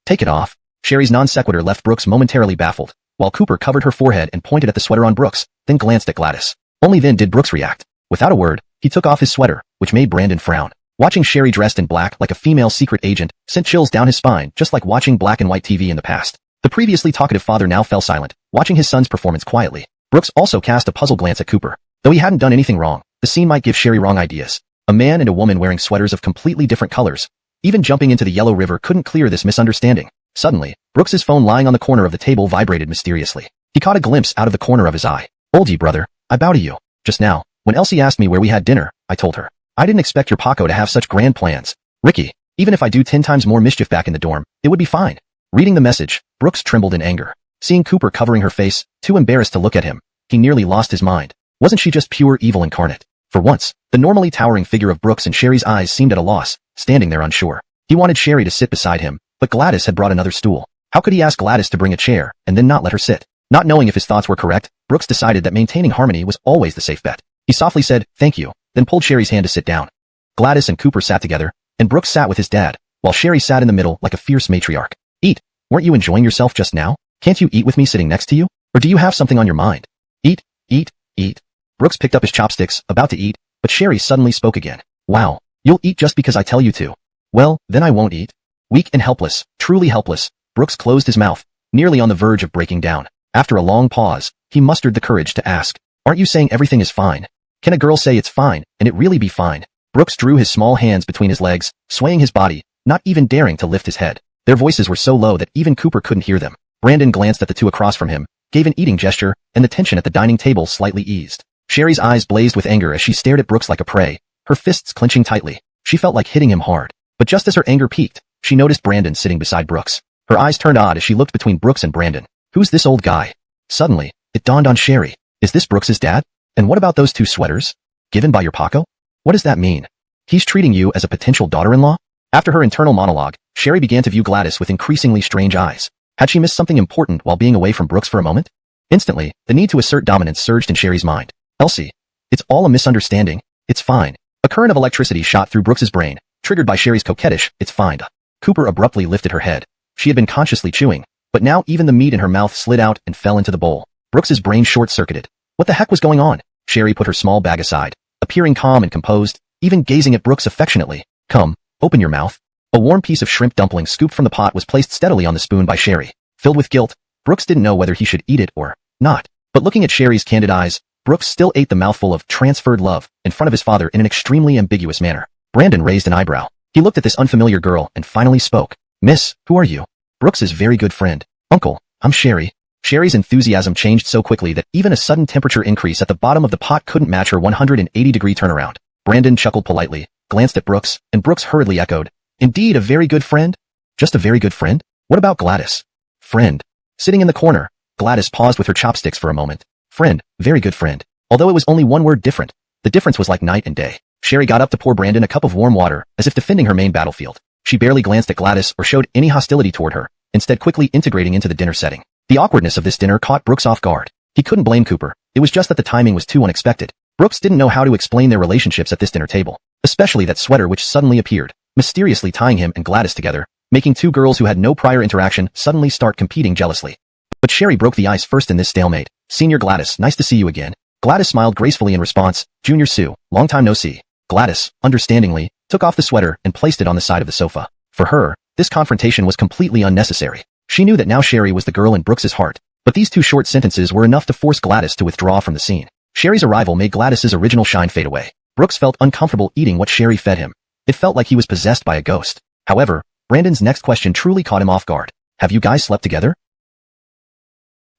Take it off. Sherry's non sequitur left Brooks momentarily baffled, while Cooper covered her forehead and pointed at the sweater on Brooks, then glanced at Gladys. Only then did Brooks react. Without a word, he took off his sweater, which made Brandon frown. Watching Sherry dressed in black like a female secret agent sent chills down his spine, just like watching black and white TV in the past. The previously talkative father now fell silent, watching his son's performance quietly. Brooks also cast a puzzled glance at Cooper. Though he hadn't done anything wrong, the scene might give Sherry wrong ideas. A man and a woman wearing sweaters of completely different colors. Even jumping into the yellow river couldn't clear this misunderstanding. Suddenly, Brooks's phone lying on the corner of the table vibrated mysteriously. He caught a glimpse out of the corner of his eye. Oldie brother, I bow to you. Just now, when Elsie asked me where we had dinner, I told her. I didn't expect your Paco to have such grand plans. Ricky, even if I do 10 times more mischief back in the dorm, it would be fine. Reading the message, Brooks trembled in anger. Seeing Cooper covering her face, too embarrassed to look at him, he nearly lost his mind. Wasn't she just pure evil incarnate? For once, the normally towering figure of Brooks in Sherry's eyes seemed at a loss, standing there unsure. He wanted Sherry to sit beside him, but Gladys had brought another stool. How could he ask Gladys to bring a chair, and then not let her sit? Not knowing if his thoughts were correct, Brooks decided that maintaining harmony was always the safe bet. He softly said, thank you, then pulled Sherry's hand to sit down. Gladys and Cooper sat together, and Brooks sat with his dad, while Sherry sat in the middle like a fierce matriarch. Eat. Weren't you enjoying yourself just now? Can't you eat with me sitting next to you? Or do you have something on your mind? Eat, eat, eat. Brooks picked up his chopsticks, about to eat, but Sherry suddenly spoke again. Wow, you'll eat just because I tell you to. Well, then I won't eat. Weak and helpless, truly helpless, Brooks closed his mouth, nearly on the verge of breaking down. After a long pause, he mustered the courage to ask, aren't you saying everything is fine? Can a girl say it's fine, and it really be fine? Brooks drew his small hands between his legs, swaying his body, not even daring to lift his head. Their voices were so low that even Cooper couldn't hear them. Brandon glanced at the two across from him, gave an eating gesture, and the tension at the dining table slightly eased. Sherry's eyes blazed with anger as she stared at Brooks like a prey, her fists clenching tightly. She felt like hitting him hard. But just as her anger peaked, she noticed Brandon sitting beside Brooks. Her eyes turned odd as she looked between Brooks and Brandon. Who's this old guy? Suddenly, it dawned on Sherry. Is this Brooks's dad? And what about those two sweaters? Given by your Paco? What does that mean? He's treating you as a potential daughter-in-law? After her internal monologue, Sherry began to view Gladys with increasingly strange eyes. Had she missed something important while being away from Brooks for a moment? Instantly, the need to assert dominance surged in Sherry's mind. Elsie, it's all a misunderstanding. It's fine. A current of electricity shot through Brooks's brain, triggered by Sherry's coquettish, it's fine. Cooper abruptly lifted her head. She had been consciously chewing, but now even the meat in her mouth slid out and fell into the bowl. Brooks's brain short-circuited. What the heck was going on? Sherry put her small bag aside, appearing calm and composed, even gazing at Brooks affectionately. Come, open your mouth. A warm piece of shrimp dumpling scooped from the pot was placed steadily on the spoon by Sherry. Filled with guilt, Brooks didn't know whether he should eat it or not. But looking at Sherry's candid eyes, Brooks still ate the mouthful of transferred love in front of his father in an extremely ambiguous manner. Brandon raised an eyebrow. He looked at this unfamiliar girl and finally spoke. Miss, who are you? Brooks's very good friend. Uncle, I'm Sherry. Sherry's enthusiasm changed so quickly that even a sudden temperature increase at the bottom of the pot couldn't match her 180-degree turnaround. Brandon chuckled politely, glanced at Brooks, and Brooks hurriedly echoed. Indeed, a very good friend? Just a very good friend? What about Gladys? Friend. Sitting in the corner, Gladys paused with her chopsticks for a moment. Friend, very good friend. Although it was only one word different, the difference was like night and day. Sherry got up to pour Brandon a cup of warm water, as if defending her main battlefield. She barely glanced at Gladys or showed any hostility toward her, instead quickly integrating into the dinner setting. The awkwardness of this dinner caught Brooks off guard. He couldn't blame Cooper. It was just that the timing was too unexpected. Brooks didn't know how to explain their relationships at this dinner table, especially that sweater which suddenly appeared, mysteriously tying him and Gladys together, making two girls who had no prior interaction suddenly start competing jealously. But Sherry broke the ice first in this stalemate. Senior Gladys, nice to see you again. Gladys smiled gracefully in response. Junior Sue, long time no see. Gladys, understandingly, took off the sweater and placed it on the side of the sofa. For her, this confrontation was completely unnecessary. She knew that now Sherry was the girl in Brooks's heart, but these two short sentences were enough to force Gladys to withdraw from the scene. Sherry's arrival made Gladys's original shine fade away. Brooks felt uncomfortable eating what Sherry fed him. It felt like he was possessed by a ghost. However, Brandon's next question truly caught him off guard. Have you guys slept together?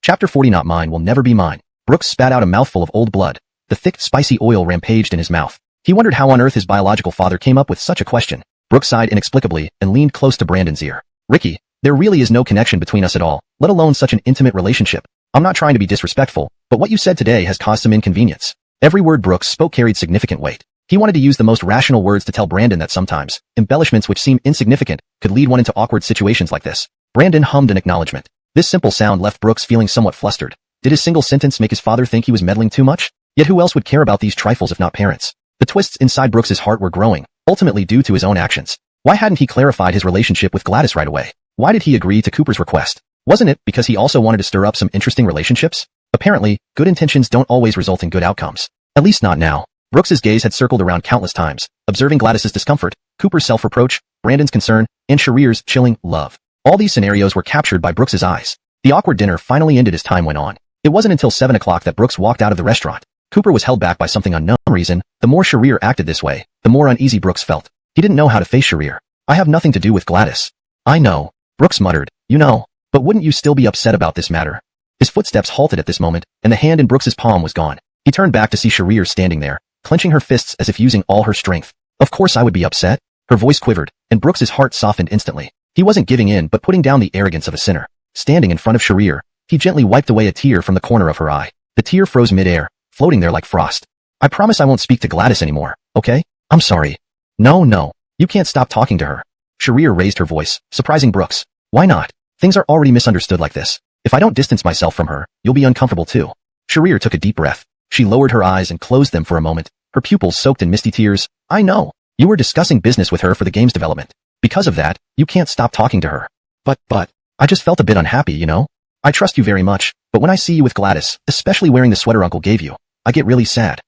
Chapter 40. Not mine will never be mine. Brooks spat out a mouthful of old blood. The thick, spicy oil rampaged in his mouth. He wondered how on earth his biological father came up with such a question. Brooks sighed inexplicably and leaned close to Brandon's ear. Ricky, there really is no connection between us at all, let alone such an intimate relationship. I'm not trying to be disrespectful, But what you said today has caused some inconvenience. Every word Brooks spoke carried significant weight. He wanted to use the most rational words to tell Brandon that sometimes, embellishments which seem insignificant could lead one into awkward situations like this. Brandon hummed an acknowledgement. This simple sound left Brooks feeling somewhat flustered. Did his single sentence make his father think he was meddling too much? Yet who else would care about these trifles if not parents? The twists inside Brooks's heart were growing, ultimately due to his own actions. Why hadn't he clarified his relationship with Gladys right away? Why did he agree to Cooper's request? Wasn't it because he also wanted to stir up some interesting relationships? Apparently, good intentions don't always result in good outcomes. At least not now. Brooks's gaze had circled around countless times, observing Gladys's discomfort, Cooper's self-reproach, Brandon's concern, and Sharir's chilling love. All these scenarios were captured by Brooks's eyes. The awkward dinner finally ended as time went on. It wasn't until 7 o'clock that Brooks walked out of the restaurant. Cooper was held back by something unknown reason. The more Sharir acted this way, the more uneasy Brooks felt. He didn't know how to face Sharir. I have nothing to do with Gladys. I know. Brooks muttered. You know. But wouldn't you still be upset about this matter? His footsteps halted at this moment, and the hand in Brooks's palm was gone. He turned back to see Sharir standing there, clenching her fists as if using all her strength. Of course I would be upset. Her voice quivered, and Brooks's heart softened instantly. He wasn't giving in but putting down the arrogance of a sinner. Standing in front of Sharir, he gently wiped away a tear from the corner of her eye. The tear froze mid-air, floating there like frost. I promise I won't speak to Gladys anymore, okay? I'm sorry. No, you can't stop talking to her. Sharir raised her voice, surprising Brooks. Why not? Things are already misunderstood like this. If I don't distance myself from her, you'll be uncomfortable too. Sharir took a deep breath. She lowered her eyes and closed them for a moment, her pupils soaked in misty tears. I know. You were discussing business with her for the game's development. Because of that, you can't stop talking to her. But, I just felt a bit unhappy, you know? I trust you very much, but when I see you with Gladys, especially wearing the sweater Uncle gave you, I get really sad.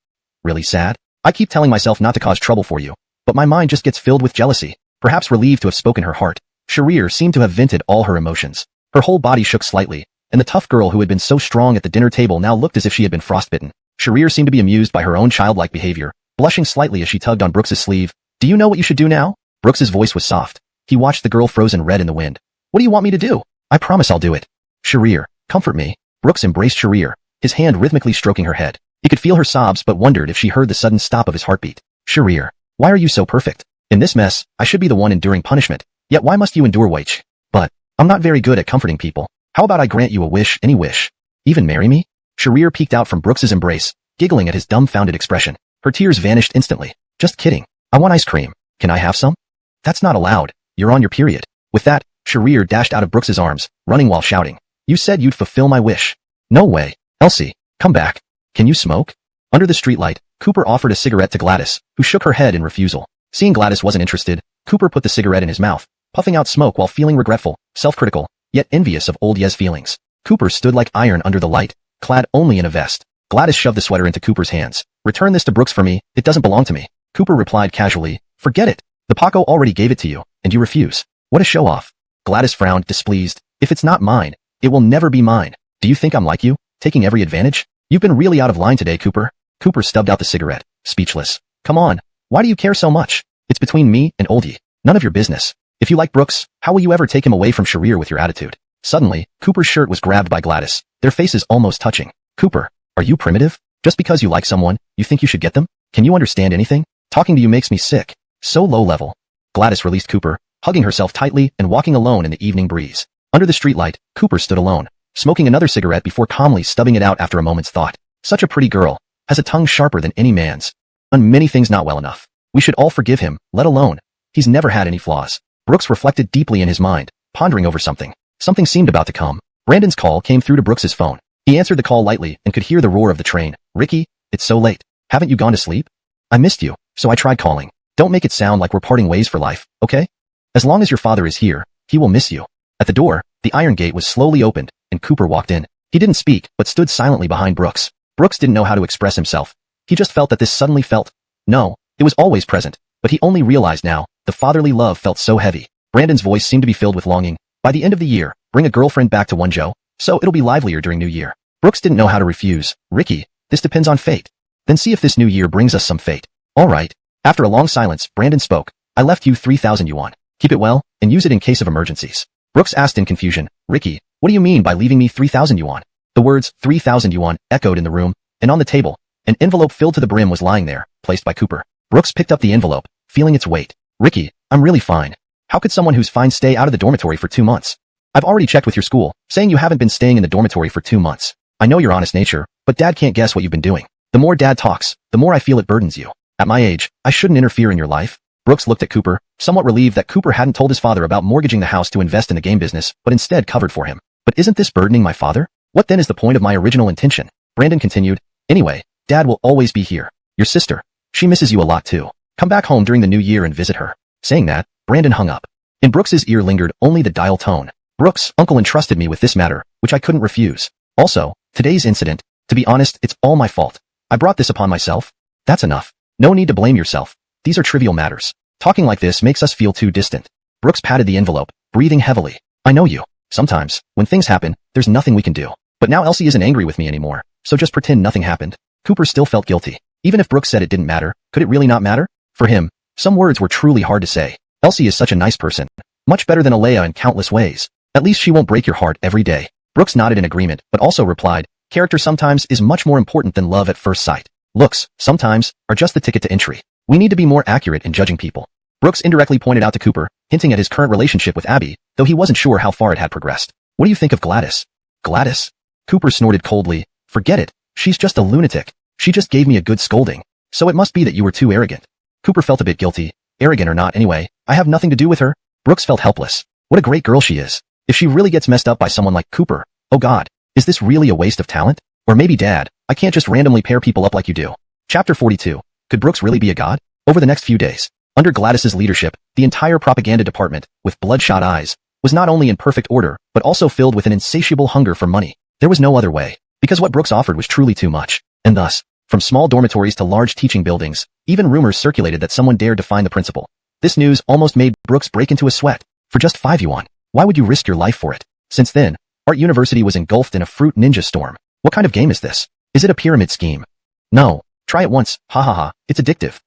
Really sad? I keep telling myself not to cause trouble for you, but my mind just gets filled with jealousy. Perhaps relieved to have spoken her heart, Sharir seemed to have vented all her emotions. Her whole body shook slightly, and the tough girl who had been so strong at the dinner table now looked as if she had been frostbitten. Sharir seemed to be amused by her own childlike behavior, blushing slightly as she tugged on Brooks's sleeve. Do you know what you should do now? Brooks's voice was soft. He watched the girl frozen red in the wind. What do you want me to do? I promise I'll do it. Sharir, comfort me. Brooks embraced Sharir, his hand rhythmically stroking her head. He could feel her sobs but wondered if she heard the sudden stop of his heartbeat. Sharir, why are you so perfect? In this mess, I should be the one enduring punishment. Yet why must you endure wage? But, I'm not very good at comforting people. How about I grant you a wish, any wish? Even marry me? Sharir peeked out from Brooks's embrace, giggling at his dumbfounded expression. Her tears vanished instantly. Just kidding. I want ice cream. Can I have some? That's not allowed. You're on your period. With that, Sharir dashed out of Brooks's arms, running while shouting. You said you'd fulfill my wish. No way. Elsie, come back. Can you smoke? Under the streetlight, Cooper offered a cigarette to Gladys, who shook her head in refusal. Seeing Gladys wasn't interested, Cooper put the cigarette in his mouth, puffing out smoke while feeling regretful, self-critical, yet envious of old Ye's feelings. Cooper stood like iron under the light, clad only in a vest. Gladys shoved the sweater into Cooper's hands. Return this to Brooks for me, it doesn't belong to me. Cooper replied casually, forget it. The Paco already gave it to you, and you refuse. What a show-off. Gladys frowned, displeased. If it's not mine, it will never be mine. Do you think I'm like you, taking every advantage? You've been really out of line today, Cooper. Cooper stubbed out the cigarette, speechless. Come on, why do you care so much? It's between me and Oldie. None of your business. If you like Brooks, how will you ever take him away from Sharir with your attitude? Suddenly, Cooper's shirt was grabbed by Gladys, their faces almost touching. Cooper, are you primitive? Just because you like someone, you think you should get them? Can you understand anything? Talking to you makes me sick. So low level. Gladys released Cooper, hugging herself tightly and walking alone in the evening breeze. Under the streetlight, Cooper stood alone, smoking another cigarette before calmly stubbing it out after a moment's thought. Such a pretty girl, has a tongue sharper than any man's. Done many things not well enough. We should all forgive him, let alone. He's never had any flaws. Brooks reflected deeply in his mind, pondering over something. Something seemed about to come. Brandon's call came through to Brooks's phone. He answered the call lightly and could hear the roar of the train. Ricky, it's so late. Haven't you gone to sleep? I missed you, so I tried calling. Don't make it sound like we're parting ways for life, okay? As long as your father is here, he will miss you. At the door, the iron gate was slowly opened, and Cooper walked in. He didn't speak, but stood silently behind Brooks. Brooks didn't know how to express himself. He just felt that this suddenly felt. No, it was always present, but he only realized now, the fatherly love felt so heavy. Brandon's voice seemed to be filled with longing. By the end of the year, bring a girlfriend back to Joe, so it'll be livelier during New Year. Brooks didn't know how to refuse. Ricky, this depends on fate. Then see if this new year brings us some fate. All right. After a long silence, Brandon spoke. I left you 3,000 yuan. Keep it well, and use it in case of emergencies. Brooks asked in confusion, Ricky, what do you mean by leaving me 3,000 yuan? The words 3,000 yuan echoed in the room, and on the table, an envelope filled to the brim was lying there, placed by Cooper. Brooks picked up the envelope, feeling its weight. Ricky, I'm really fine. How could someone who's fine stay out of the dormitory for 2 months? I've already checked with your school, saying you haven't been staying in the dormitory for 2 months. I know your honest nature, but Dad can't guess what you've been doing. The more Dad talks, the more I feel it burdens you. At my age, I shouldn't interfere in your life. Brooks looked at Cooper, somewhat relieved that Cooper hadn't told his father about mortgaging the house to invest in the game business, but instead covered for him. But isn't this burdening my father? What then is the point of my original intention? Brandon continued, anyway, Dad will always be here. Your sister, she misses you a lot too. Come back home during the new year and visit her. Saying that, Brandon hung up. In Brooks's ear lingered only the dial tone. Brooks, Uncle entrusted me with this matter, which I couldn't refuse. Also, today's incident, to be honest, it's all my fault. I brought this upon myself. That's enough. No need to blame yourself. These are trivial matters. Talking like this makes us feel too distant. Brooks patted the envelope, breathing heavily. I know you. Sometimes, when things happen, there's nothing we can do. But now Elsie isn't angry with me anymore, so just pretend nothing happened. Cooper still felt guilty. Even if Brooks said it didn't matter, could it really not matter? For him, some words were truly hard to say. Elsie is such a nice person. Much better than Alea in countless ways. At least she won't break your heart every day. Brooks nodded in agreement, but also replied, character sometimes is much more important than love at first sight. Looks, sometimes, are just the ticket to entry. We need to be more accurate in judging people. Brooks indirectly pointed out to Cooper, hinting at his current relationship with Abby, though he wasn't sure how far it had progressed. What do you think of Gladys? Gladys? Cooper snorted coldly. Forget it. She's just a lunatic. She just gave me a good scolding. So it must be that you were too arrogant. Cooper felt a bit guilty. Arrogant or not anyway, I have nothing to do with her. Brooks felt helpless. What a great girl she is. If she really gets messed up by someone like Cooper, oh God, is this really a waste of talent? Or maybe Dad, I can't just randomly pair people up like you do. Chapter 42. Could Brooks really be a god? Over the next few days, under Gladys's leadership, the entire propaganda department, with bloodshot eyes, was not only in perfect order, but also filled with an insatiable hunger for money. There was no other way, because what Brooks offered was truly too much. And thus, from small dormitories to large teaching buildings, even rumors circulated that someone dared to find the principal. This news almost made Brooks break into a sweat. For just 5 yuan, why would you risk your life for it? Since then, Art University was engulfed in a fruit ninja storm. What kind of game is this? Is it a pyramid scheme? No. Try it once, ha ha ha, it's addictive.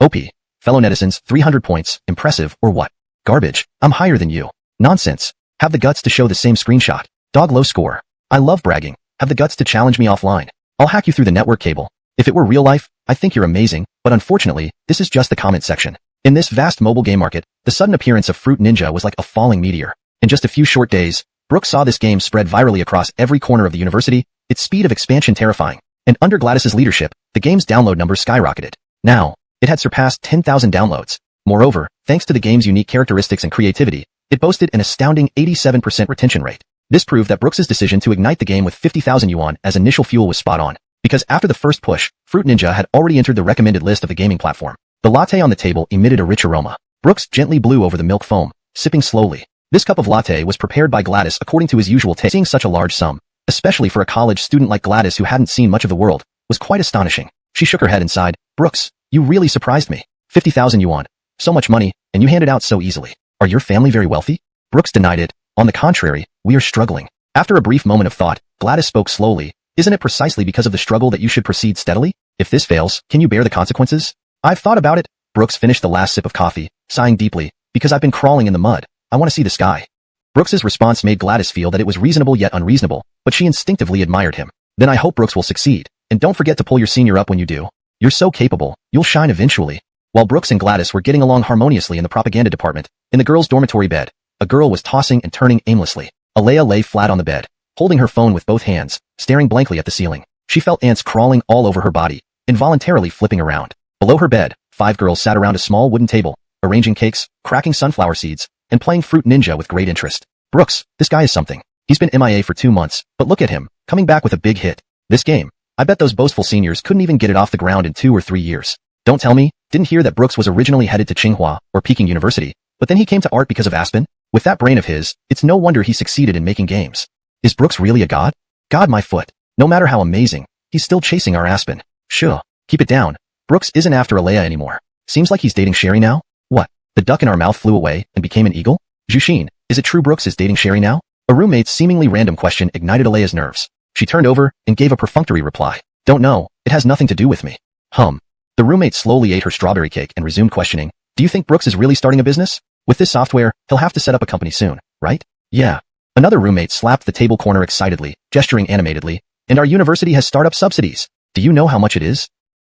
OP. Fellow netizens, 300 points, impressive, or what? Garbage, I'm higher than you. Nonsense. Have the guts to show the same screenshot. Dog low score. I love bragging. Have the guts to challenge me offline. I'll hack you through the network cable. If it were real life, I think you're amazing, but unfortunately, this is just the comment section. In this vast mobile game market, the sudden appearance of Fruit Ninja was like a falling meteor. In just a few short days, Brooks saw this game spread virally across every corner of the university, its speed of expansion terrifying. And under Gladys's leadership, the game's download numbers skyrocketed. Now, it had surpassed 10,000 downloads. Moreover, thanks to the game's unique characteristics and creativity, it boasted an astounding 87% retention rate. This proved that Brooks's decision to ignite the game with 50,000 yuan as initial fuel was spot on. Because after the first push, Fruit Ninja had already entered the recommended list of the gaming platform. The latte on the table emitted a rich aroma. Brooks gently blew over the milk foam, sipping slowly. This cup of latte was prepared by Gladys according to his usual taste. Seeing such a large sum, especially for a college student like Gladys who hadn't seen much of the world, was quite astonishing. She shook her head and sighed. Brooks, you really surprised me. 50,000 yuan. So much money, and you hand it out so easily. Are your family very wealthy? Brooks denied it. On the contrary, we are struggling. After a brief moment of thought, Gladys spoke slowly. Isn't it precisely because of the struggle that you should proceed steadily? If this fails, can you bear the consequences? I've thought about it. Brooks finished the last sip of coffee, sighing deeply. Because I've been crawling in the mud. I want to see the sky. Brooks's response made Gladys feel that it was reasonable yet unreasonable, but she instinctively admired him. Then I hope Brooks will succeed. And don't forget to pull your senior up when you do. You're so capable, you'll shine eventually. While Brooks and Gladys were getting along harmoniously in the propaganda department, in the girls' dormitory bed, a girl was tossing and turning aimlessly. Alea lay flat on the bed, holding her phone with both hands, staring blankly at the ceiling. She felt ants crawling all over her body, involuntarily flipping around. Below her bed, 5 girls sat around a small wooden table, arranging cakes, cracking sunflower seeds, and playing Fruit Ninja with great interest. Brooks, this guy is something. He's been MIA for 2 months, but look at him, coming back with a big hit. This game, I bet those boastful seniors couldn't even get it off the ground in 2 or 3 years. Don't tell me, didn't hear that Brooks was originally headed to Tsinghua, or Peking University, but then he came to art because of Aspen? With that brain of his, it's no wonder he succeeded in making games. Is Brooks really a god? God my foot. No matter how amazing, he's still chasing our Aspen. Sure, keep it down. Brooks isn't after Alea anymore. Seems like he's dating Sherry now? What? The duck in our mouth flew away and became an eagle? Jushin, is it true Brooks is dating Sherry now? A roommate's seemingly random question ignited Alea's nerves. She turned over and gave a perfunctory reply. Don't know, it has nothing to do with me. The roommate slowly ate her strawberry cake and resumed questioning. Do you think Brooks is really starting a business? With this software, he'll have to set up a company soon, right? Yeah. Another roommate slapped the table corner excitedly, gesturing animatedly. And our university has startup subsidies. Do you know how much it is?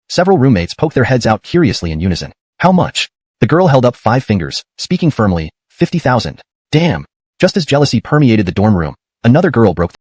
Several roommates poked their heads out curiously in unison. How much? The girl held up 5 fingers, speaking firmly. 50,000. Damn. Just as jealousy permeated the dorm room, another girl broke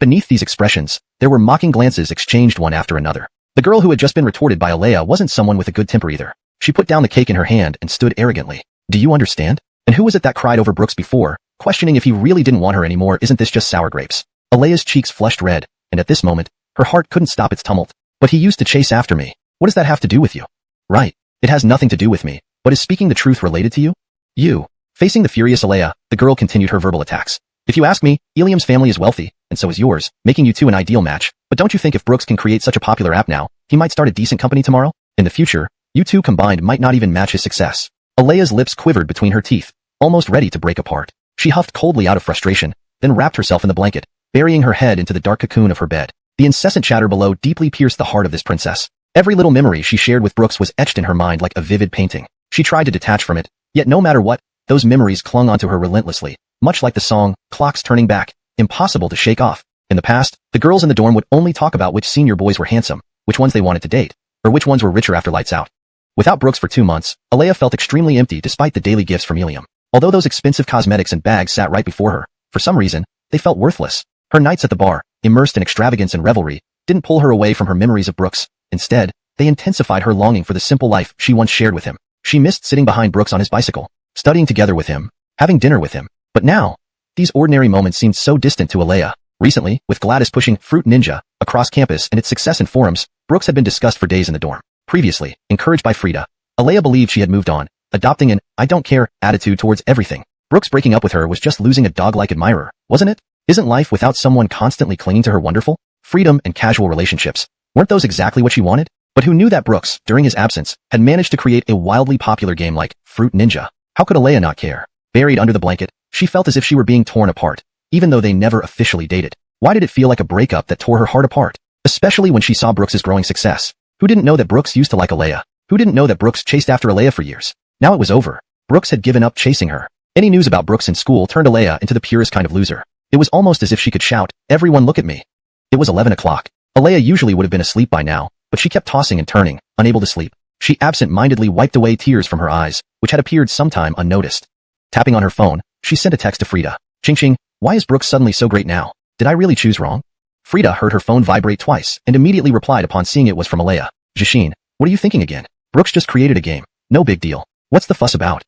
Beneath these expressions, there were mocking glances exchanged one after another. The girl who had just been retorted by Alea wasn't someone with a good temper either. She put down the cake in her hand and stood arrogantly. Do you understand? And who was it that cried over Brooks before, questioning if he really didn't want her anymore? Isn't this just sour grapes? Alea's cheeks flushed red, and at this moment, her heart couldn't stop its tumult. But he used to chase after me. What does that have to do with you? Right. It has nothing to do with me, but is speaking the truth related to you? You. Facing the furious Alea, the girl continued her verbal attacks. If you ask me, Ilium's family is wealthy, and so is yours, making you two an ideal match. But don't you think if Brooks can create such a popular app now, he might start a decent company tomorrow? In the future, you two combined might not even match his success. Alea's lips quivered between her teeth, almost ready to break apart. She huffed coldly out of frustration, then wrapped herself in the blanket, burying her head into the dark cocoon of her bed. The incessant chatter below deeply pierced the heart of this princess. Every little memory she shared with Brooks was etched in her mind like a vivid painting. She tried to detach from it, yet no matter what, those memories clung onto her relentlessly, much like the song, Clocks Turning Back, impossible to shake off. In the past, the girls in the dorm would only talk about which senior boys were handsome, which ones they wanted to date, or which ones were richer after lights out. Without Brooks for 2 months, Alea felt extremely empty despite the daily gifts from Ilium. Although those expensive cosmetics and bags sat right before her, for some reason, they felt worthless. Her nights at the bar, immersed in extravagance and revelry, didn't pull her away from her memories of Brooks. Instead, they intensified her longing for the simple life she once shared with him. She missed sitting behind Brooks on his bicycle, studying together with him, having dinner with him. But now, these ordinary moments seemed so distant to Alea. Recently, with Gladys pushing Fruit Ninja across campus and its success in forums, Brooks had been discussed for days in the dorm. Previously, encouraged by Frida, Alea believed she had moved on, adopting an I don't care attitude towards everything. Brooks breaking up with her was just losing a dog-like admirer, wasn't it? Isn't life without someone constantly clinging to her wonderful? Freedom and casual relationships. Weren't those exactly what she wanted? But who knew that Brooks, during his absence, had managed to create a wildly popular game like Fruit Ninja? How could Alea not care? Buried under the blanket, she felt as if she were being torn apart, even though they never officially dated. Why did it feel like a breakup that tore her heart apart? Especially when she saw Brooks's growing success. Who didn't know that Brooks used to like Alea? Who didn't know that Brooks chased after Alea for years? Now it was over. Brooks had given up chasing her. Any news about Brooks in school turned Alea into the purest kind of loser. It was almost as if she could shout, "Everyone look at me." It was 11 o'clock. Alea usually would have been asleep by now, but she kept tossing and turning, unable to sleep. She absent-mindedly wiped away tears from her eyes, which had appeared sometime unnoticed. Tapping on her phone, she sent a text to Frida. Ching ching, why is Brooks suddenly so great now? Did I really choose wrong? Frida heard her phone vibrate twice and immediately replied upon seeing it was from Alea. Jasheen, what are you thinking again? Brooks just created a game. No big deal. What's the fuss about?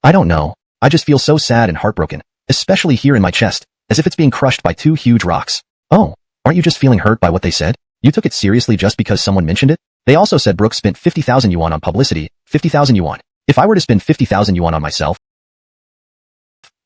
I don't know. I just feel so sad and heartbroken, especially here in my chest, as if it's being crushed by 2 huge rocks. Oh, aren't you just feeling hurt by what they said? You took it seriously just because someone mentioned it? They also said Brooks spent 50,000 yuan on publicity. 50,000 yuan. If I were to spend 50,000 yuan on myself,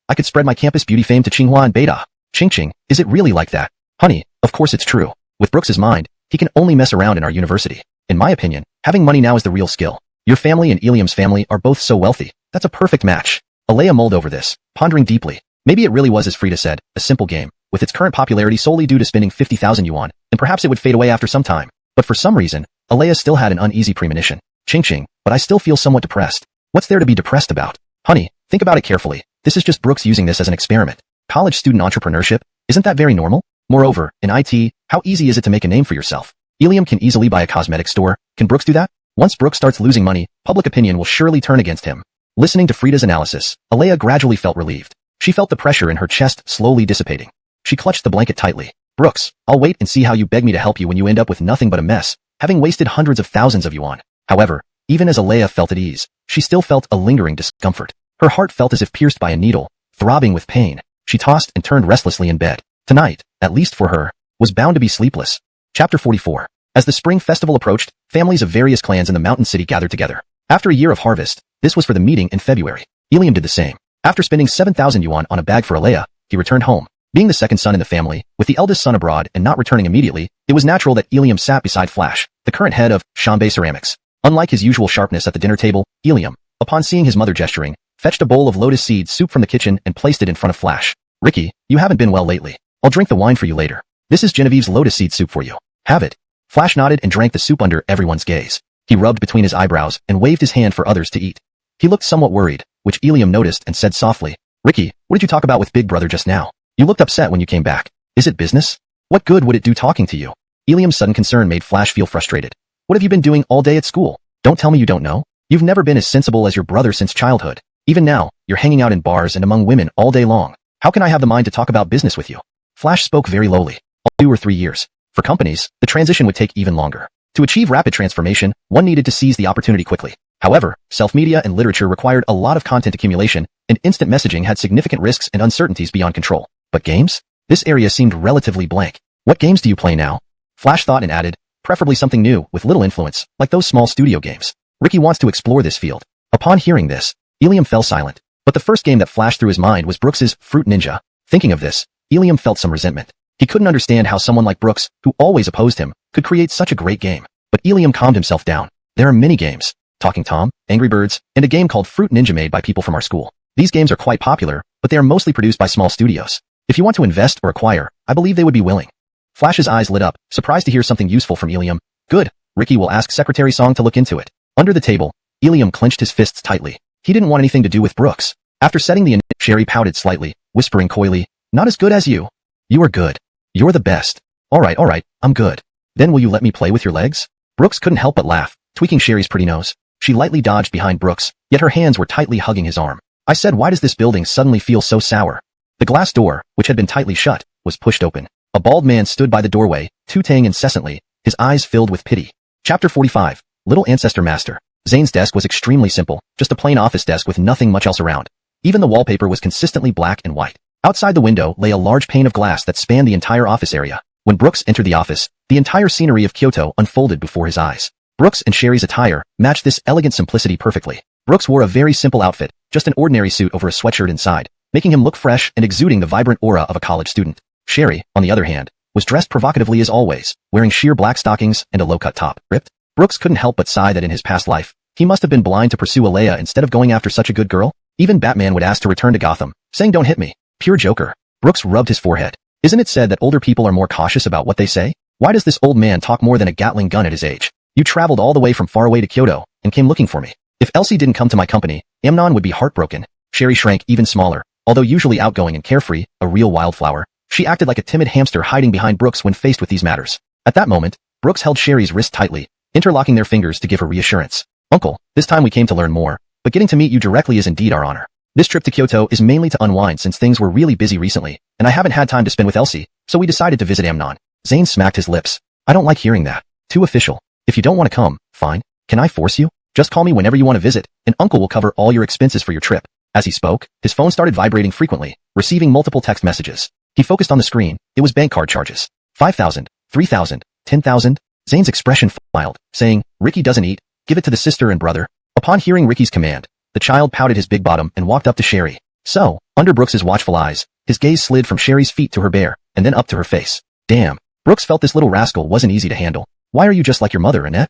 I could spread my campus beauty fame to Tsinghua and Beida. Ching ching, is it really like that? Honey, of course it's true. With Brooks's mind, he can only mess around in our university. In my opinion, having money now is the real skill. Your family and Ilium's family are both so wealthy. That's a perfect match. Alea mulled over this, pondering deeply. Maybe it really was as Frida said, a simple game, with its current popularity solely due to spending 50,000 yuan, and perhaps it would fade away after some time. But for some reason, Alea still had an uneasy premonition. Ching ching, but I still feel somewhat depressed. What's there to be depressed about? Honey, think about it carefully. This is just Brooks using this as an experiment. College student entrepreneurship, isn't that very normal? Moreover, in IT, how easy is it to make a name for yourself? Ilium can easily buy a cosmetic store. Can Brooks do that? Once Brooks starts losing money, public opinion will surely turn against him. Listening to Frida's analysis, Alea gradually felt relieved. She felt the pressure in her chest slowly dissipating. She clutched the blanket tightly. Brooks, I'll wait and see how you beg me to help you when you end up with nothing but a mess, having wasted hundreds of thousands of yuan. However, even as Alea felt at ease, she still felt a lingering discomfort. Her heart felt as if pierced by a needle, throbbing with pain. She tossed and turned restlessly in bed. Tonight, at least for her, was bound to be sleepless. Chapter 44. As the spring festival approached, families of various clans in the mountain city gathered together. After a year of harvest, this was for the meeting in February. Ilium did the same. After spending 7,000 yuan on a bag for Alea, he returned home. Being the second son in the family, with the eldest son abroad and not returning immediately, it was natural that Ilium sat beside Flash, the current head of Shanbei Ceramics. Unlike his usual sharpness at the dinner table, Ilium, upon seeing his mother gesturing, fetched a bowl of lotus seed soup from the kitchen and placed it in front of Flash. Ricky, you haven't been well lately. I'll drink the wine for you later. This is Genevieve's lotus seed soup for you. Have it. Flash nodded and drank the soup under everyone's gaze. He rubbed between his eyebrows and waved his hand for others to eat. He looked somewhat worried, which Ilium noticed and said softly, Ricky, what did you talk about with Big Brother just now? You looked upset when you came back. Is it business? What good would it do talking to you? Ilium's sudden concern made Flash feel frustrated. What have you been doing all day at school? Don't tell me you don't know. You've never been as sensible as your brother since childhood. Even now, you're hanging out in bars and among women all day long. How can I have the mind to talk about business with you? Flash spoke very lowly. 2 or 3 years. For companies, the transition would take even longer. To achieve rapid transformation, one needed to seize the opportunity quickly. However, self-media and literature required a lot of content accumulation, and instant messaging had significant risks and uncertainties beyond control. But games? This area seemed relatively blank. What games do you play now? Flash thought and added, preferably something new, with little influence, like those small studio games. Ricky wants to explore this field. Upon hearing this, Ilium fell silent. But the first game that flashed through his mind was Brooks's Fruit Ninja. Thinking of this, Ilium felt some resentment. He couldn't understand how someone like Brooks, who always opposed him, could create such a great game. But Ilium calmed himself down. There are many games. Talking Tom, Angry Birds, and a game called Fruit Ninja made by people from our school. These games are quite popular, but they are mostly produced by small studios. If you want to invest or acquire, I believe they would be willing. Flash's eyes lit up, surprised to hear something useful from Ilium. Good. Ricky will ask Secretary Song to look into it. Under the table, Ilium clenched his fists tightly. He didn't want anything to do with Brooks. After setting the Sherry pouted slightly, whispering coyly, not as good as you. You are good. You're the best. All right, I'm good. Then will you let me play with your legs? Brooks couldn't help but laugh, tweaking Sherry's pretty nose. She lightly dodged behind Brooks, yet her hands were tightly hugging his arm. I said, why does this building suddenly feel so sour? The glass door, which had been tightly shut, was pushed open. A bald man stood by the doorway, tooting incessantly, his eyes filled with pity. Chapter 45. Little Ancestor Master. Zane's desk was extremely simple, just a plain office desk with nothing much else around. Even the wallpaper was consistently black and white. Outside the window lay a large pane of glass that spanned the entire office area. When Brooks entered the office, the entire scenery of Kyoto unfolded before his eyes. Brooks and Sherry's attire matched this elegant simplicity perfectly. Brooks wore a very simple outfit, just an ordinary suit over a sweatshirt inside, making him look fresh and exuding the vibrant aura of a college student. Sherry, on the other hand, was dressed provocatively as always, wearing sheer black stockings and a low-cut top. Ripped? Brooks couldn't help but sigh that in his past life, he must have been blind to pursue Alea instead of going after such a good girl. Even Batman would ask to return to Gotham, saying don't hit me. Pure joker. Brooks rubbed his forehead. Isn't it said that older people are more cautious about what they say? Why does this old man talk more than a Gatling gun at his age? You traveled all the way from far away to Kyoto, and came looking for me. If Elsie didn't come to my company, Amnon would be heartbroken. Sherry shrank even smaller. Although usually outgoing and carefree, a real wildflower, she acted like a timid hamster hiding behind Brooks when faced with these matters. At that moment, Brooks held Sherry's wrist tightly, interlocking their fingers to give her reassurance. Uncle, this time we came to learn more, but getting to meet you directly is indeed our honor. This trip to Kyoto is mainly to unwind since things were really busy recently, and I haven't had time to spend with Elsie, so we decided to visit Amnon. Zane smacked his lips. I don't like hearing that. Too official. If you don't want to come, fine. Can I force you? Just call me whenever you want to visit, and Uncle will cover all your expenses for your trip. As he spoke, his phone started vibrating frequently, receiving multiple text messages. He focused on the screen. It was bank card charges. 5,000, 3,000, 10,000. Zane's expression filed, saying, Ricky doesn't eat. Give it to the sister and brother. Upon hearing Ricky's command, the child pouted his big bottom and walked up to Sherry. So, under Brooks's watchful eyes, his gaze slid from Sherry's feet to her bare, and then up to her face. Damn. Brooks felt this little rascal wasn't easy to handle. Why are you just like your mother, Annette?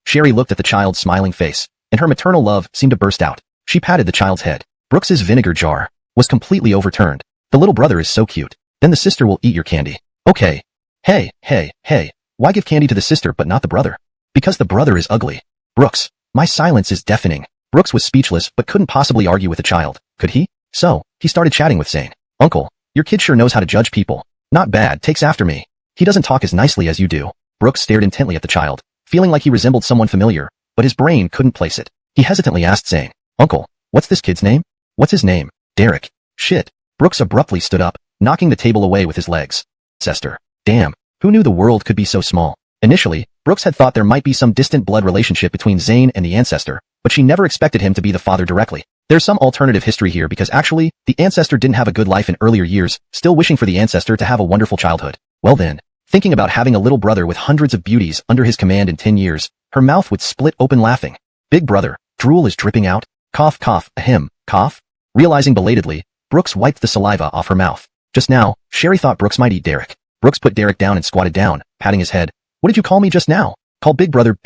Sherry looked at the child's smiling face, and her maternal love seemed to burst out. She patted the child's head. Brooks's vinegar jar was completely overturned. The little brother is so cute. Then the sister will eat your candy. Okay. Hey. Why give candy to the sister but not the brother? Because the brother is ugly. Brooks, my silence is deafening. Brooks was speechless but couldn't possibly argue with the child, could he? So, he started chatting with Zane. Uncle, your kid sure knows how to judge people. Not bad, takes after me. He doesn't talk as nicely as you do. Brooks stared intently at the child, feeling like he resembled someone familiar, but his brain couldn't place it. He hesitantly asked Zane, Uncle, what's this kid's name? What's his name? Derek. Shit. Brooks abruptly stood up, knocking the table away with his legs. Ancestor. Damn. Who knew the world could be so small? Initially, Brooks had thought there might be some distant blood relationship between Zane and the ancestor, but she never expected him to be the father directly. There's some alternative history here because actually, the ancestor didn't have a good life in earlier years, still wishing for the ancestor to have a wonderful childhood. Well then, thinking about having a little brother with hundreds of beauties under his command in 10 years, her mouth would split open laughing. Big brother, drool is dripping out. Cough, cough, ahem, cough. Realizing belatedly, Brooks wiped the saliva off her mouth. Just now, Sherry thought Brooks might eat Derek. Brooks put Derek down and squatted down, patting his head. What did you call me just now? Call Big Brother,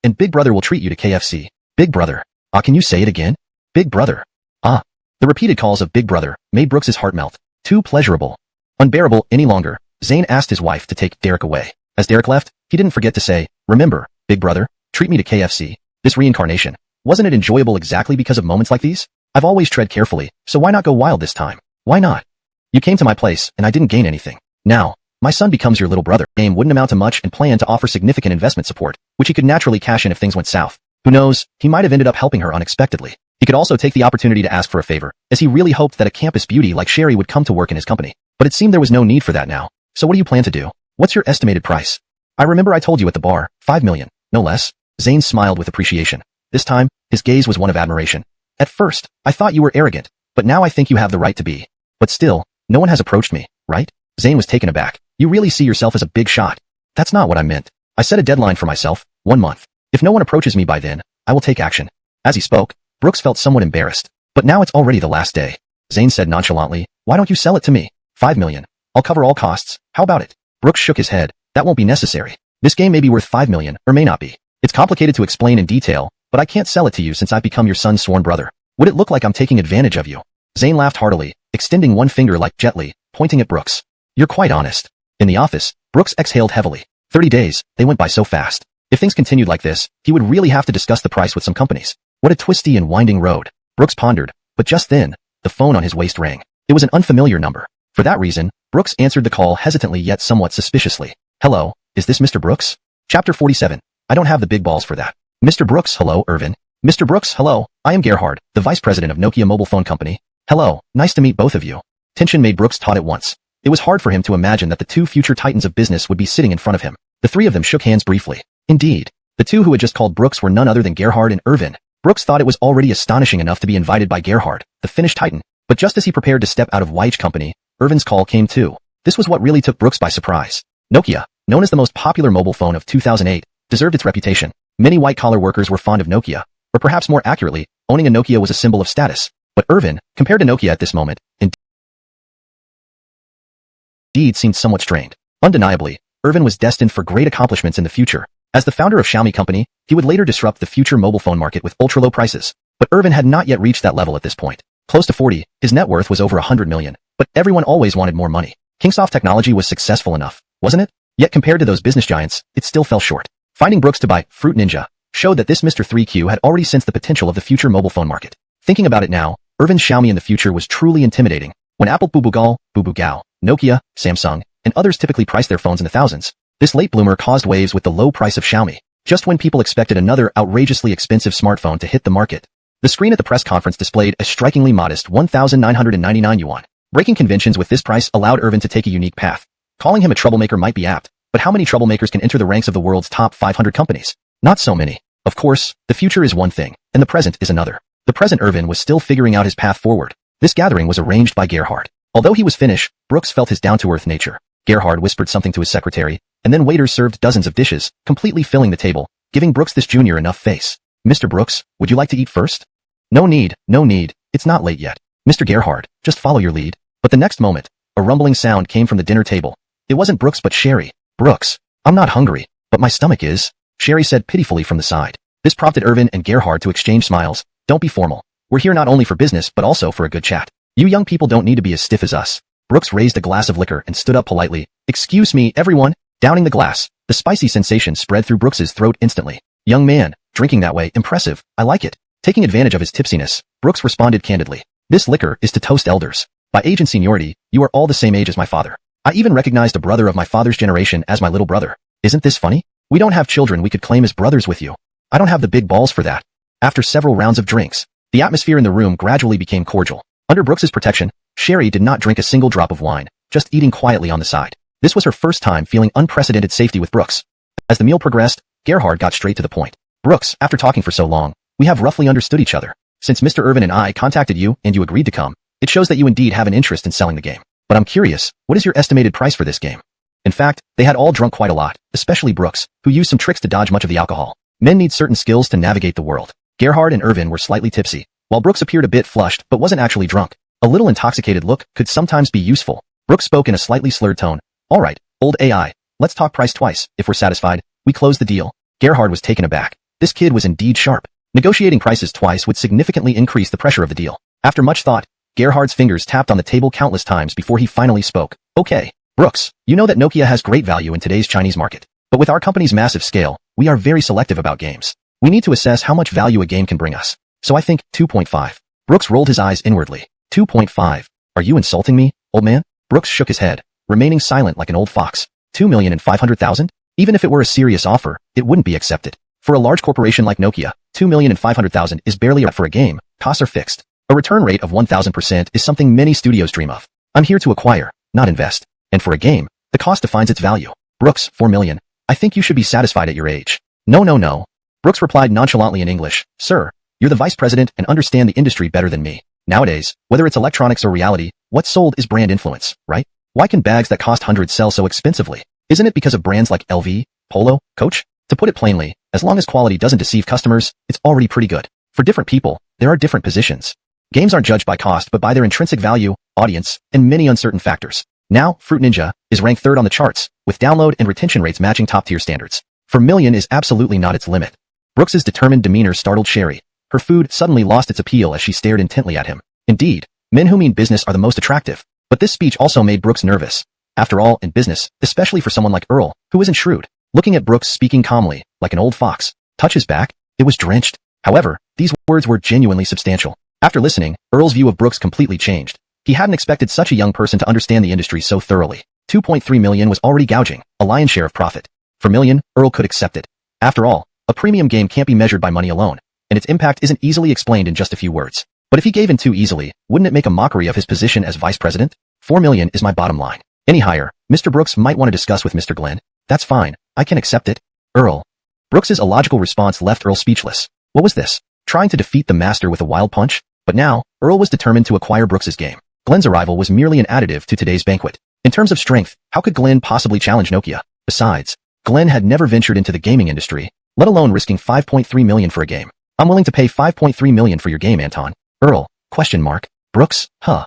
and Big Brother will treat you to KFC. Big Brother. Can you say it again? Big Brother. The repeated calls of Big Brother made Brooks's heart melt. Too pleasurable. Unbearable any longer, Zane asked his wife to take Derek away. As Derek left, he didn't forget to say, remember, Big Brother, treat me to KFC. This reincarnation, wasn't it enjoyable exactly because of moments like these? I've always tread carefully, so why not go wild this time? Why not? You came to my place, and I didn't gain anything. Now, my son becomes your little brother. Game wouldn't amount to much and planned to offer significant investment support, which he could naturally cash in if things went south. Who knows, he might have ended up helping her unexpectedly. He could also take the opportunity to ask for a favor, as he really hoped that a campus beauty like Sherry would come to work in his company. But it seemed there was no need for that now. So what do you plan to do? What's your estimated price? I remember I told you at the bar, 5 million, no less. Zane smiled with appreciation. This time, his gaze was one of admiration. At first, I thought you were arrogant, but now I think you have the right to be. But still, no one has approached me, right? Zane was taken aback. You really see yourself as a big shot. That's not what I meant. I set a deadline for myself, 1 month. If no one approaches me by then, I will take action. As he spoke, Brooks felt somewhat embarrassed. But now it's already the last day. Zane said nonchalantly, why don't you sell it to me? 5 million. I'll cover all costs. How about it? Brooks shook his head. That won't be necessary. This game may be worth 5 million, or may not be. It's complicated to explain in detail, but I can't sell it to you since I've become your son's sworn brother. Would it look like I'm taking advantage of you? Zane laughed heartily, extending one finger like gently, pointing at Brooks. You're quite honest. In the office, Brooks exhaled heavily. 30 days, they went by so fast. If things continued like this, he would really have to discuss the price with some companies. What a twisty and winding road. Brooks pondered, but just then, the phone on his waist rang. It was an unfamiliar number. For that reason, Brooks answered the call hesitantly yet somewhat suspiciously. Hello, is this Mr. Brooks? Chapter 47. I don't have the big balls for that. Mr. Brooks, hello, Irvin. Mr. Brooks, hello, I am Gerhard, the vice president of Nokia Mobile Phone Company. Hello, nice to meet both of you. Tension made Brooks taut at once. It was hard for him to imagine that the two future titans of business would be sitting in front of him. The three of them shook hands briefly. Indeed, the two who had just called Brooks were none other than Gerhard and Irvin. Brooks thought it was already astonishing enough to be invited by Gerhard, the Finnish titan. But just as he prepared to step out of Weich Company, Irvin's call came too. This was what really took Brooks by surprise. Nokia, known as the most popular mobile phone of 2008, deserved its reputation. Many white-collar workers were fond of Nokia, or perhaps more accurately, owning a Nokia was a symbol of status. But Irvin, compared to Nokia at this moment, indeed seemed somewhat strained. Undeniably, Irvin was destined for great accomplishments in the future. As the founder of Xiaomi Company, he would later disrupt the future mobile phone market with ultra-low prices. But Irvin had not yet reached that level at this point. Close to 40, his net worth was over 100 million. But everyone always wanted more money. Kingsoft Technology was successful enough, wasn't it? Yet compared to those business giants, it still fell short. Finding Brooks to buy Fruit Ninja showed that this Mr. 3Q had already sensed the potential of the future mobile phone market. Thinking about it now, Irvin's Xiaomi in the future was truly intimidating. When Apple, Bubugao, Nokia, Samsung, and others typically priced their phones in the thousands, this late bloomer caused waves with the low price of Xiaomi, just when people expected another outrageously expensive smartphone to hit the market. The screen at the press conference displayed a strikingly modest 1,999 yuan. Breaking conventions with this price allowed Irvin to take a unique path. Calling him a troublemaker might be apt, but how many troublemakers can enter the ranks of the world's top 500 companies? Not so many. Of course, the future is one thing, and the present is another. The present Irvin was still figuring out his path forward. This gathering was arranged by Gerhard. Although he was Finnish, Brooks felt his down-to-earth nature. Gerhard whispered something to his secretary, and then waiters served dozens of dishes, completely filling the table, giving Brooks this junior enough face. Mr. Brooks, would you like to eat first? No need, it's not late yet. Mr. Gerhard, just follow your lead. But the next moment, a rumbling sound came from the dinner table. It wasn't Brooks but Sherry. Brooks, I'm not hungry, but my stomach is, Sherry said pitifully from the side. This prompted Irvin and Gerhard to exchange smiles. Don't be formal. We're here not only for business but also for a good chat. You young people don't need to be as stiff as us. Brooks raised a glass of liquor and stood up politely. Excuse me, everyone. Downing the glass, the spicy sensation spread through Brooks's throat instantly. Young man, drinking that way, impressive. I like it. Taking advantage of his tipsiness, Brooks responded candidly. This liquor is to toast elders. By age and seniority, you are all the same age as my father. I even recognized a brother of my father's generation as my little brother. Isn't this funny? We don't have children we could claim as brothers with you. I don't have the big balls for that. After several rounds of drinks, the atmosphere in the room gradually became cordial. Under Brooks's protection, Sherry did not drink a single drop of wine, just eating quietly on the side. This was her first time feeling unprecedented safety with Brooks. As the meal progressed, Gerhard got straight to the point. Brooks, after talking for so long, we have roughly understood each other. Since Mr. Irvin and I contacted you and you agreed to come, it shows that you indeed have an interest in selling the game. But I'm curious, what is your estimated price for this game? In fact, they had all drunk quite a lot, especially Brooks, who used some tricks to dodge much of the alcohol. Men need certain skills to navigate the world. Gerhard and Irvin were slightly tipsy, while Brooks appeared a bit flushed but wasn't actually drunk. A little intoxicated look could sometimes be useful. Brooks spoke in a slightly slurred tone. All right, old AI, let's talk price twice. If we're satisfied, we close the deal. Gerhard was taken aback. This kid was indeed sharp. Negotiating prices twice would significantly increase the pressure of the deal. After much thought, Gerhard's fingers tapped on the table countless times before he finally spoke. Okay, Brooks, you know that Nokia has great value in today's Chinese market. But with our company's massive scale, we are very selective about games. We need to assess how much value a game can bring us. So I think 2.5. Brooks rolled his eyes inwardly. 2.5. Are you insulting me, old man? Brooks shook his head, remaining silent like an old fox. 2,500,000? Even if it were a serious offer, it wouldn't be accepted. For a large corporation like Nokia, 2,500,000 is barely up for a game. Costs are fixed. A return rate of 1,000% is something many studios dream of. I'm here to acquire, not invest. And for a game, The cost defines its value. Brooks, 4 million. I think you should be satisfied at your age. No, no, no. Brooks replied nonchalantly in English. Sir, you're the vice president and understand the industry better than me. Nowadays, whether it's electronics or reality, what's sold is brand influence, right? Why can bags that cost hundreds sell so expensively? Isn't it because of brands like LV, Polo, Coach? To put it plainly, as long as quality doesn't deceive customers, it's already pretty good. For different people, there are different positions. Games aren't judged by cost but by their intrinsic value, audience, and many uncertain factors. Now, Fruit Ninja is ranked third on the charts, with download and retention rates matching top-tier standards. 4 million is absolutely not its limit. Brooks's determined demeanor startled Sherry. Her food suddenly lost its appeal as she stared intently at him. Indeed, men who mean business are the most attractive. But this speech also made Brooks nervous. After all, in business, especially for someone like Earl, who isn't shrewd, looking at Brooks speaking calmly, like an old fox, touch his back, it was drenched. However, these words were genuinely substantial. After listening, Earl's view of Brooks completely changed. He hadn't expected such a young person to understand the industry so thoroughly. 2.3 million was already gouging, a lion's share of profit. 4 million, Earl could accept it. After all, a premium game can't be measured by money alone, and its impact isn't easily explained in just a few words. But if he gave in too easily, wouldn't it make a mockery of his position as vice president? 4 million is my bottom line. Any higher, Mr. Brooks might want to discuss with Mr. Glenn. That's fine, I can accept it. Earl. Brooks's illogical response left Earl speechless. What was this? Trying to defeat the master with a wild punch? But now, Earl was determined to acquire Brooks's game. Glenn's arrival was merely an additive to today's banquet. In terms of strength, how could Glenn possibly challenge Nokia? Besides, Glenn had never ventured into the gaming industry, let alone risking 5.3 million for a game. I'm willing to pay 5.3 million for your game, Anton. Earl, ? Brooks, huh?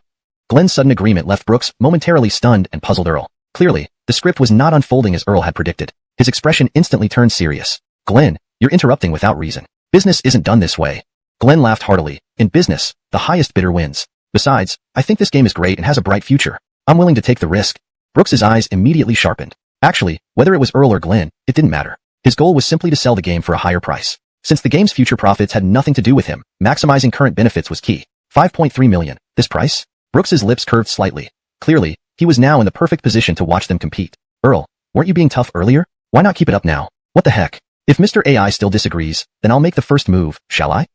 Glenn's sudden agreement left Brooks momentarily stunned and puzzled Earl. Clearly, the script was not unfolding as Earl had predicted. His expression instantly turned serious. Glenn, you're interrupting without reason. Business isn't done this way. Glenn laughed heartily. In business, the highest bidder wins. Besides, I think this game is great and has a bright future. I'm willing to take the risk. Brooks's eyes immediately sharpened. Actually, whether it was Earl or Glenn, it didn't matter. His goal was simply to sell the game for a higher price. Since the game's future profits had nothing to do with him, maximizing current benefits was key. 5.3 million. This price? Brooks's lips curved slightly. Clearly, he was now in the perfect position to watch them compete. Earl, weren't you being tough earlier? Why not keep it up now? What the heck? If Mr. AI still disagrees, then I'll make the first move, shall I?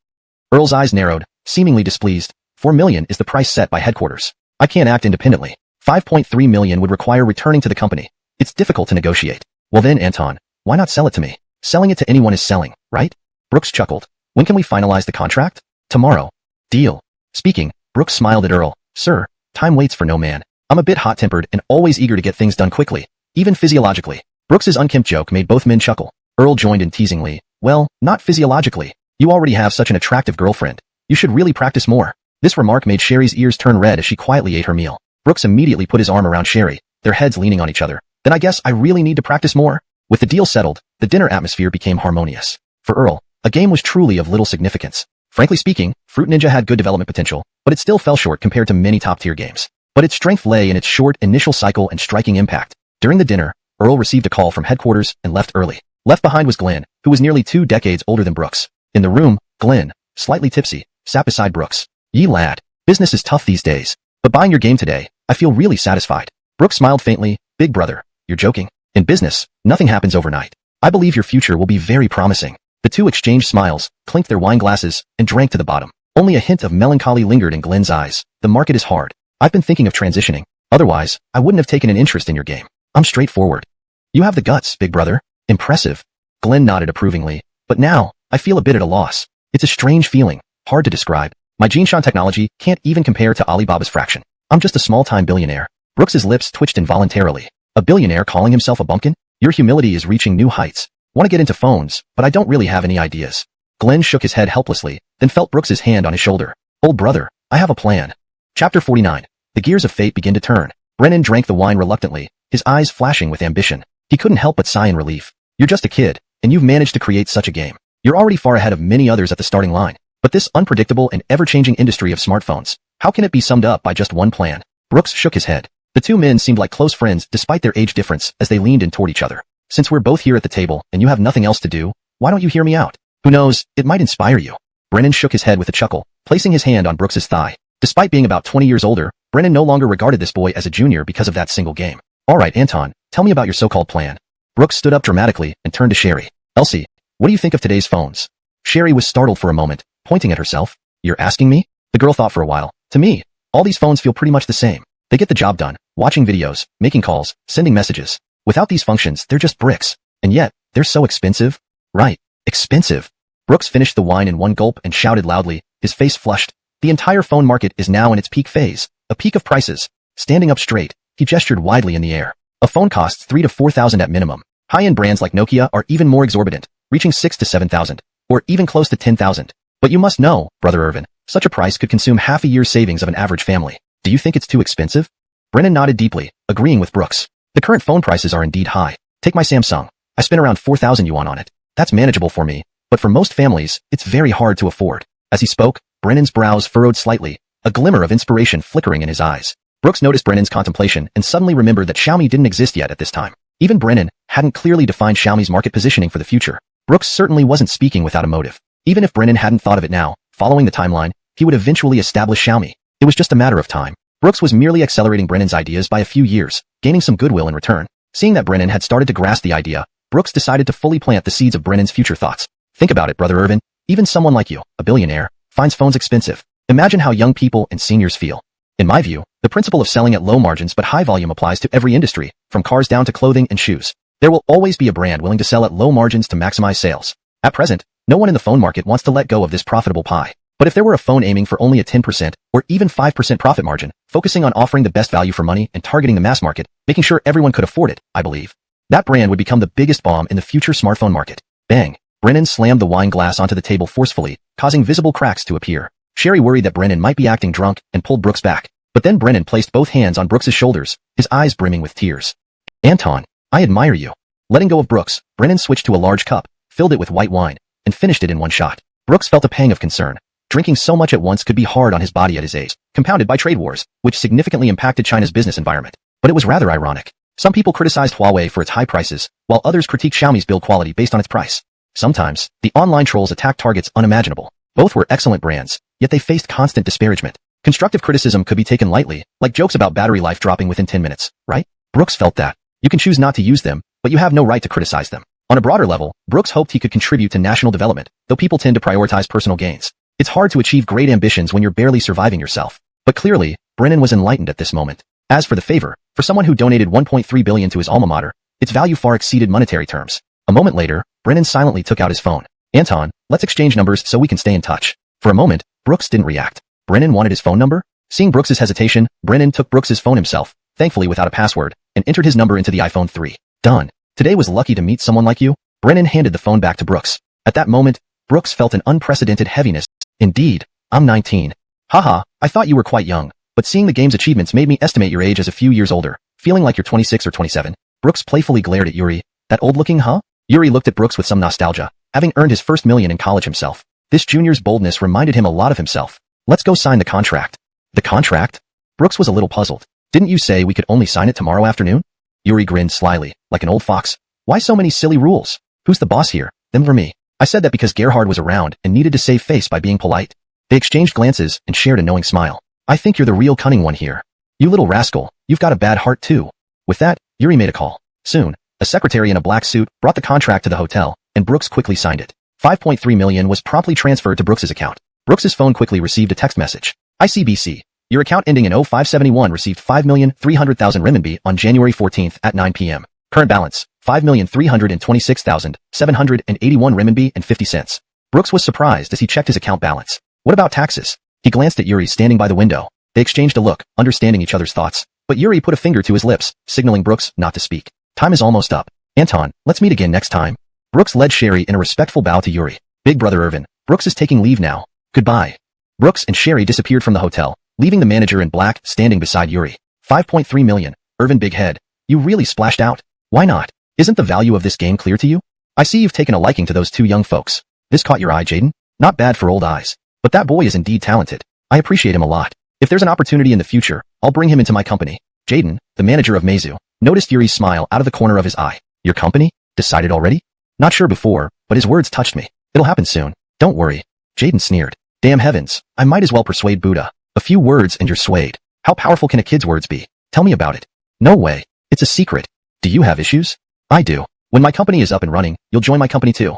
Earl's eyes narrowed, seemingly displeased. 4 million is the price set by headquarters. I can't act independently. 5.3 million would require returning to the company. It's difficult to negotiate. Well then, Anton, why not sell it to me? Selling it to anyone is selling, right? Brooks chuckled. When can we finalize the contract? Tomorrow. Deal. Speaking, Brooks smiled at Earl. Sir, time waits for no man. I'm a bit hot-tempered and always eager to get things done quickly, even physiologically. Brooks's unkempt joke made both men chuckle. Earl joined in teasingly. Well, not physiologically. You already have such an attractive girlfriend. You should really practice more. This remark made Sherry's ears turn red as she quietly ate her meal. Brooks immediately put his arm around Sherry, their heads leaning on each other. Then I guess I really need to practice more. With the deal settled, the dinner atmosphere became harmonious. For Earl, a game was truly of little significance. Frankly speaking, Fruit Ninja had good development potential, but it still fell short compared to many top-tier games. But its strength lay in its short initial cycle and striking impact. During the dinner, Earl received a call from headquarters and left early. Left behind was Glenn, who was nearly 2 decades older than Brooks. In the room, Glenn, slightly tipsy, sat beside Brooks. Ye lad, business is tough these days. But buying your game today, I feel really satisfied. Brooks smiled faintly. Big brother, you're joking. In business, nothing happens overnight. I believe your future will be very promising. The two exchanged smiles, clinked their wine glasses, and drank to the bottom. Only a hint of melancholy lingered in Glenn's eyes. The market is hard. I've been thinking of transitioning. Otherwise, I wouldn't have taken an interest in your game. I'm straightforward. You have the guts, big brother. Impressive. Glenn nodded approvingly. But now, I feel a bit at a loss. It's a strange feeling, hard to describe. My Jinshan technology can't even compare to Alibaba's fraction. I'm just a small-time billionaire. Brooks's lips twitched involuntarily. A billionaire calling himself a bumpkin? Your humility is reaching new heights. Want to get into phones, but I don't really have any ideas. Glenn shook his head helplessly, then felt Brooks's hand on his shoulder. Old brother, I have a plan. Chapter 49. The gears of fate begin to turn. Brennan drank the wine reluctantly, his eyes flashing with ambition. He couldn't help but sigh in relief. You're just a kid, and you've managed to create such a game. You're already far ahead of many others at the starting line. But this unpredictable and ever-changing industry of smartphones, how can it be summed up by just one plan? Brooks shook his head. The two men seemed like close friends despite their age difference as they leaned in toward each other. Since we're both here at the table and you have nothing else to do, why don't you hear me out? Who knows, it might inspire you. Brennan shook his head with a chuckle, placing his hand on Brooks's thigh. Despite being about 20 years older, Brennan no longer regarded this boy as a junior because of that single game. All right, Anton, tell me about your so-called plan. Brooks stood up dramatically and turned to Sherry. Elsie, what do you think of today's phones? Sherry was startled for a moment, pointing at herself. You're asking me? The girl thought for a while. To me, all these phones feel pretty much the same. They get the job done, watching videos, making calls, sending messages. Without these functions, they're just bricks. And yet, they're so expensive. Right. Expensive. Brooks finished the wine in one gulp and shouted loudly, his face flushed. The entire phone market is now in its peak phase, a peak of prices. Standing up straight, he gestured widely in the air. A phone costs $3,000 to $4,000 at minimum. High-end brands like Nokia are even more exorbitant, reaching $6,000 to $7,000, or even close to $10,000. But you must know, Brother Irvin, such a price could consume half a year's savings of an average family. Do you think it's too expensive? Brennan nodded deeply, agreeing with Brooks. The current phone prices are indeed high. Take my Samsung. I spent around 4,000 yuan on it. That's manageable for me, but for most families, it's very hard to afford. As he spoke, Brennan's brows furrowed slightly, a glimmer of inspiration flickering in his eyes. Brooks noticed Brennan's contemplation and suddenly remembered that Xiaomi didn't exist yet at this time. Even Brennan hadn't clearly defined Xiaomi's market positioning for the future. Brooks certainly wasn't speaking without a motive. Even if Brennan hadn't thought of it now, following the timeline, he would eventually establish Xiaomi. It was just a matter of time. Brooks was merely accelerating Brennan's ideas by a few years, gaining some goodwill in return. Seeing that Brennan had started to grasp the idea, Brooks decided to fully plant the seeds of Brennan's future thoughts. Think about it, Brother Irvin. Even someone like you, a billionaire, finds phones expensive. Imagine how young people and seniors feel. In my view, the principle of selling at low margins but high volume applies to every industry, from cars down to clothing and shoes. There will always be a brand willing to sell at low margins to maximize sales. At present, no one in the phone market wants to let go of this profitable pie. But if there were a phone aiming for only a 10% or even 5% profit margin, focusing on offering the best value for money and targeting the mass market, making sure everyone could afford it, I believe, that brand would become the biggest bomb in the future smartphone market. Bang! Brennan slammed the wine glass onto the table forcefully, causing visible cracks to appear. Sherry worried that Brennan might be acting drunk and pulled Brooks back. But then Brennan placed both hands on Brooks's shoulders, his eyes brimming with tears. Anton, I admire you. Letting go of Brooks, Brennan switched to a large cup, filled it with white wine, and finished it in one shot. Brooks felt a pang of concern. Drinking so much at once could be hard on his body at his age, compounded by trade wars, which significantly impacted China's business environment. But it was rather ironic. Some people criticized Huawei for its high prices, while others critiqued Xiaomi's build quality based on its price. Sometimes, the online trolls attacked targets unimaginable. Both were excellent brands, yet they faced constant disparagement. Constructive criticism could be taken lightly, like jokes about battery life dropping within 10 minutes, right? Brooks felt that. You can choose not to use them, but you have no right to criticize them. On a broader level, Brooks hoped he could contribute to national development, though people tend to prioritize personal gains. It's hard to achieve great ambitions when you're barely surviving yourself. But clearly, Brennan was enlightened at this moment. As for the favor, for someone who donated 1.3 billion to his alma mater, its value far exceeded monetary terms. A moment later, Brennan silently took out his phone. Anton, let's exchange numbers so we can stay in touch. For a moment, Brooks didn't react. Brennan wanted his phone number? Seeing Brooks's hesitation, Brennan took Brooks's phone himself, thankfully without a password, and entered his number into the iPhone 3. Done. Today was lucky to meet someone like you. Brennan handed the phone back to Brooks. At that moment, Brooks felt an unprecedented heaviness. Indeed, I'm 19. Haha, I thought you were quite young, but seeing the game's achievements made me estimate your age as a few years older, feeling like you're 26 or 27. Brooks playfully glared at Yuri. That old-looking, huh? Yuri looked at Brooks with some nostalgia, having earned his first million in college himself. This junior's boldness reminded him a lot of himself. Let's go sign the contract. The contract? Brooks was a little puzzled. Didn't you say we could only sign it tomorrow afternoon? Yuri grinned slyly, like an old fox. Why so many silly rules? Who's the boss here? Them or me? I said that because Gerhard was around and needed to save face by being polite. They exchanged glances and shared a knowing smile. I think you're the real cunning one here. You little rascal, you've got a bad heart too. With that, Yuri made a call. Soon, a secretary in a black suit brought the contract to the hotel, and Brooks quickly signed it. 5.3 million was promptly transferred to Brooks's account. Brooks's phone quickly received a text message. ICBC. Your account ending in 0571 received 5,300,000 renminbi on January 14th at 9 p.m. Current balance, 5,326,781 renminbi and 50 cents. Brooks was surprised as he checked his account balance. What about taxes? He glanced at Yuri standing by the window. They exchanged a look, understanding each other's thoughts. But Yuri put a finger to his lips, signaling Brooks not to speak. Time is almost up. Anton, let's meet again next time. Brooks led Sherry in a respectful bow to Yuri. Big brother Irvin, Brooks is taking leave now. Goodbye. Brooks and Sherry disappeared from the hotel, leaving the manager in black standing beside Yuri. 5.3 million. Irvin big head. You really splashed out? Why not? Isn't the value of this game clear to you? I see you've taken a liking to those two young folks. This caught your eye, Jaden? Not bad for old eyes. But that boy is indeed talented. I appreciate him a lot. If there's an opportunity in the future, I'll bring him into my company. Jaden, the manager of Meizu, noticed Yuri's smile out of the corner of his eye. Your company? Decided already? Not sure before, but his words touched me. It'll happen soon. Don't worry. Jaden sneered. Damn heavens, I might as well persuade Buddha. A few words and you're swayed. How powerful can a kid's words be? Tell me about it. No way. It's a secret. Do you have issues? I do. When my company is up and running, you'll join my company too.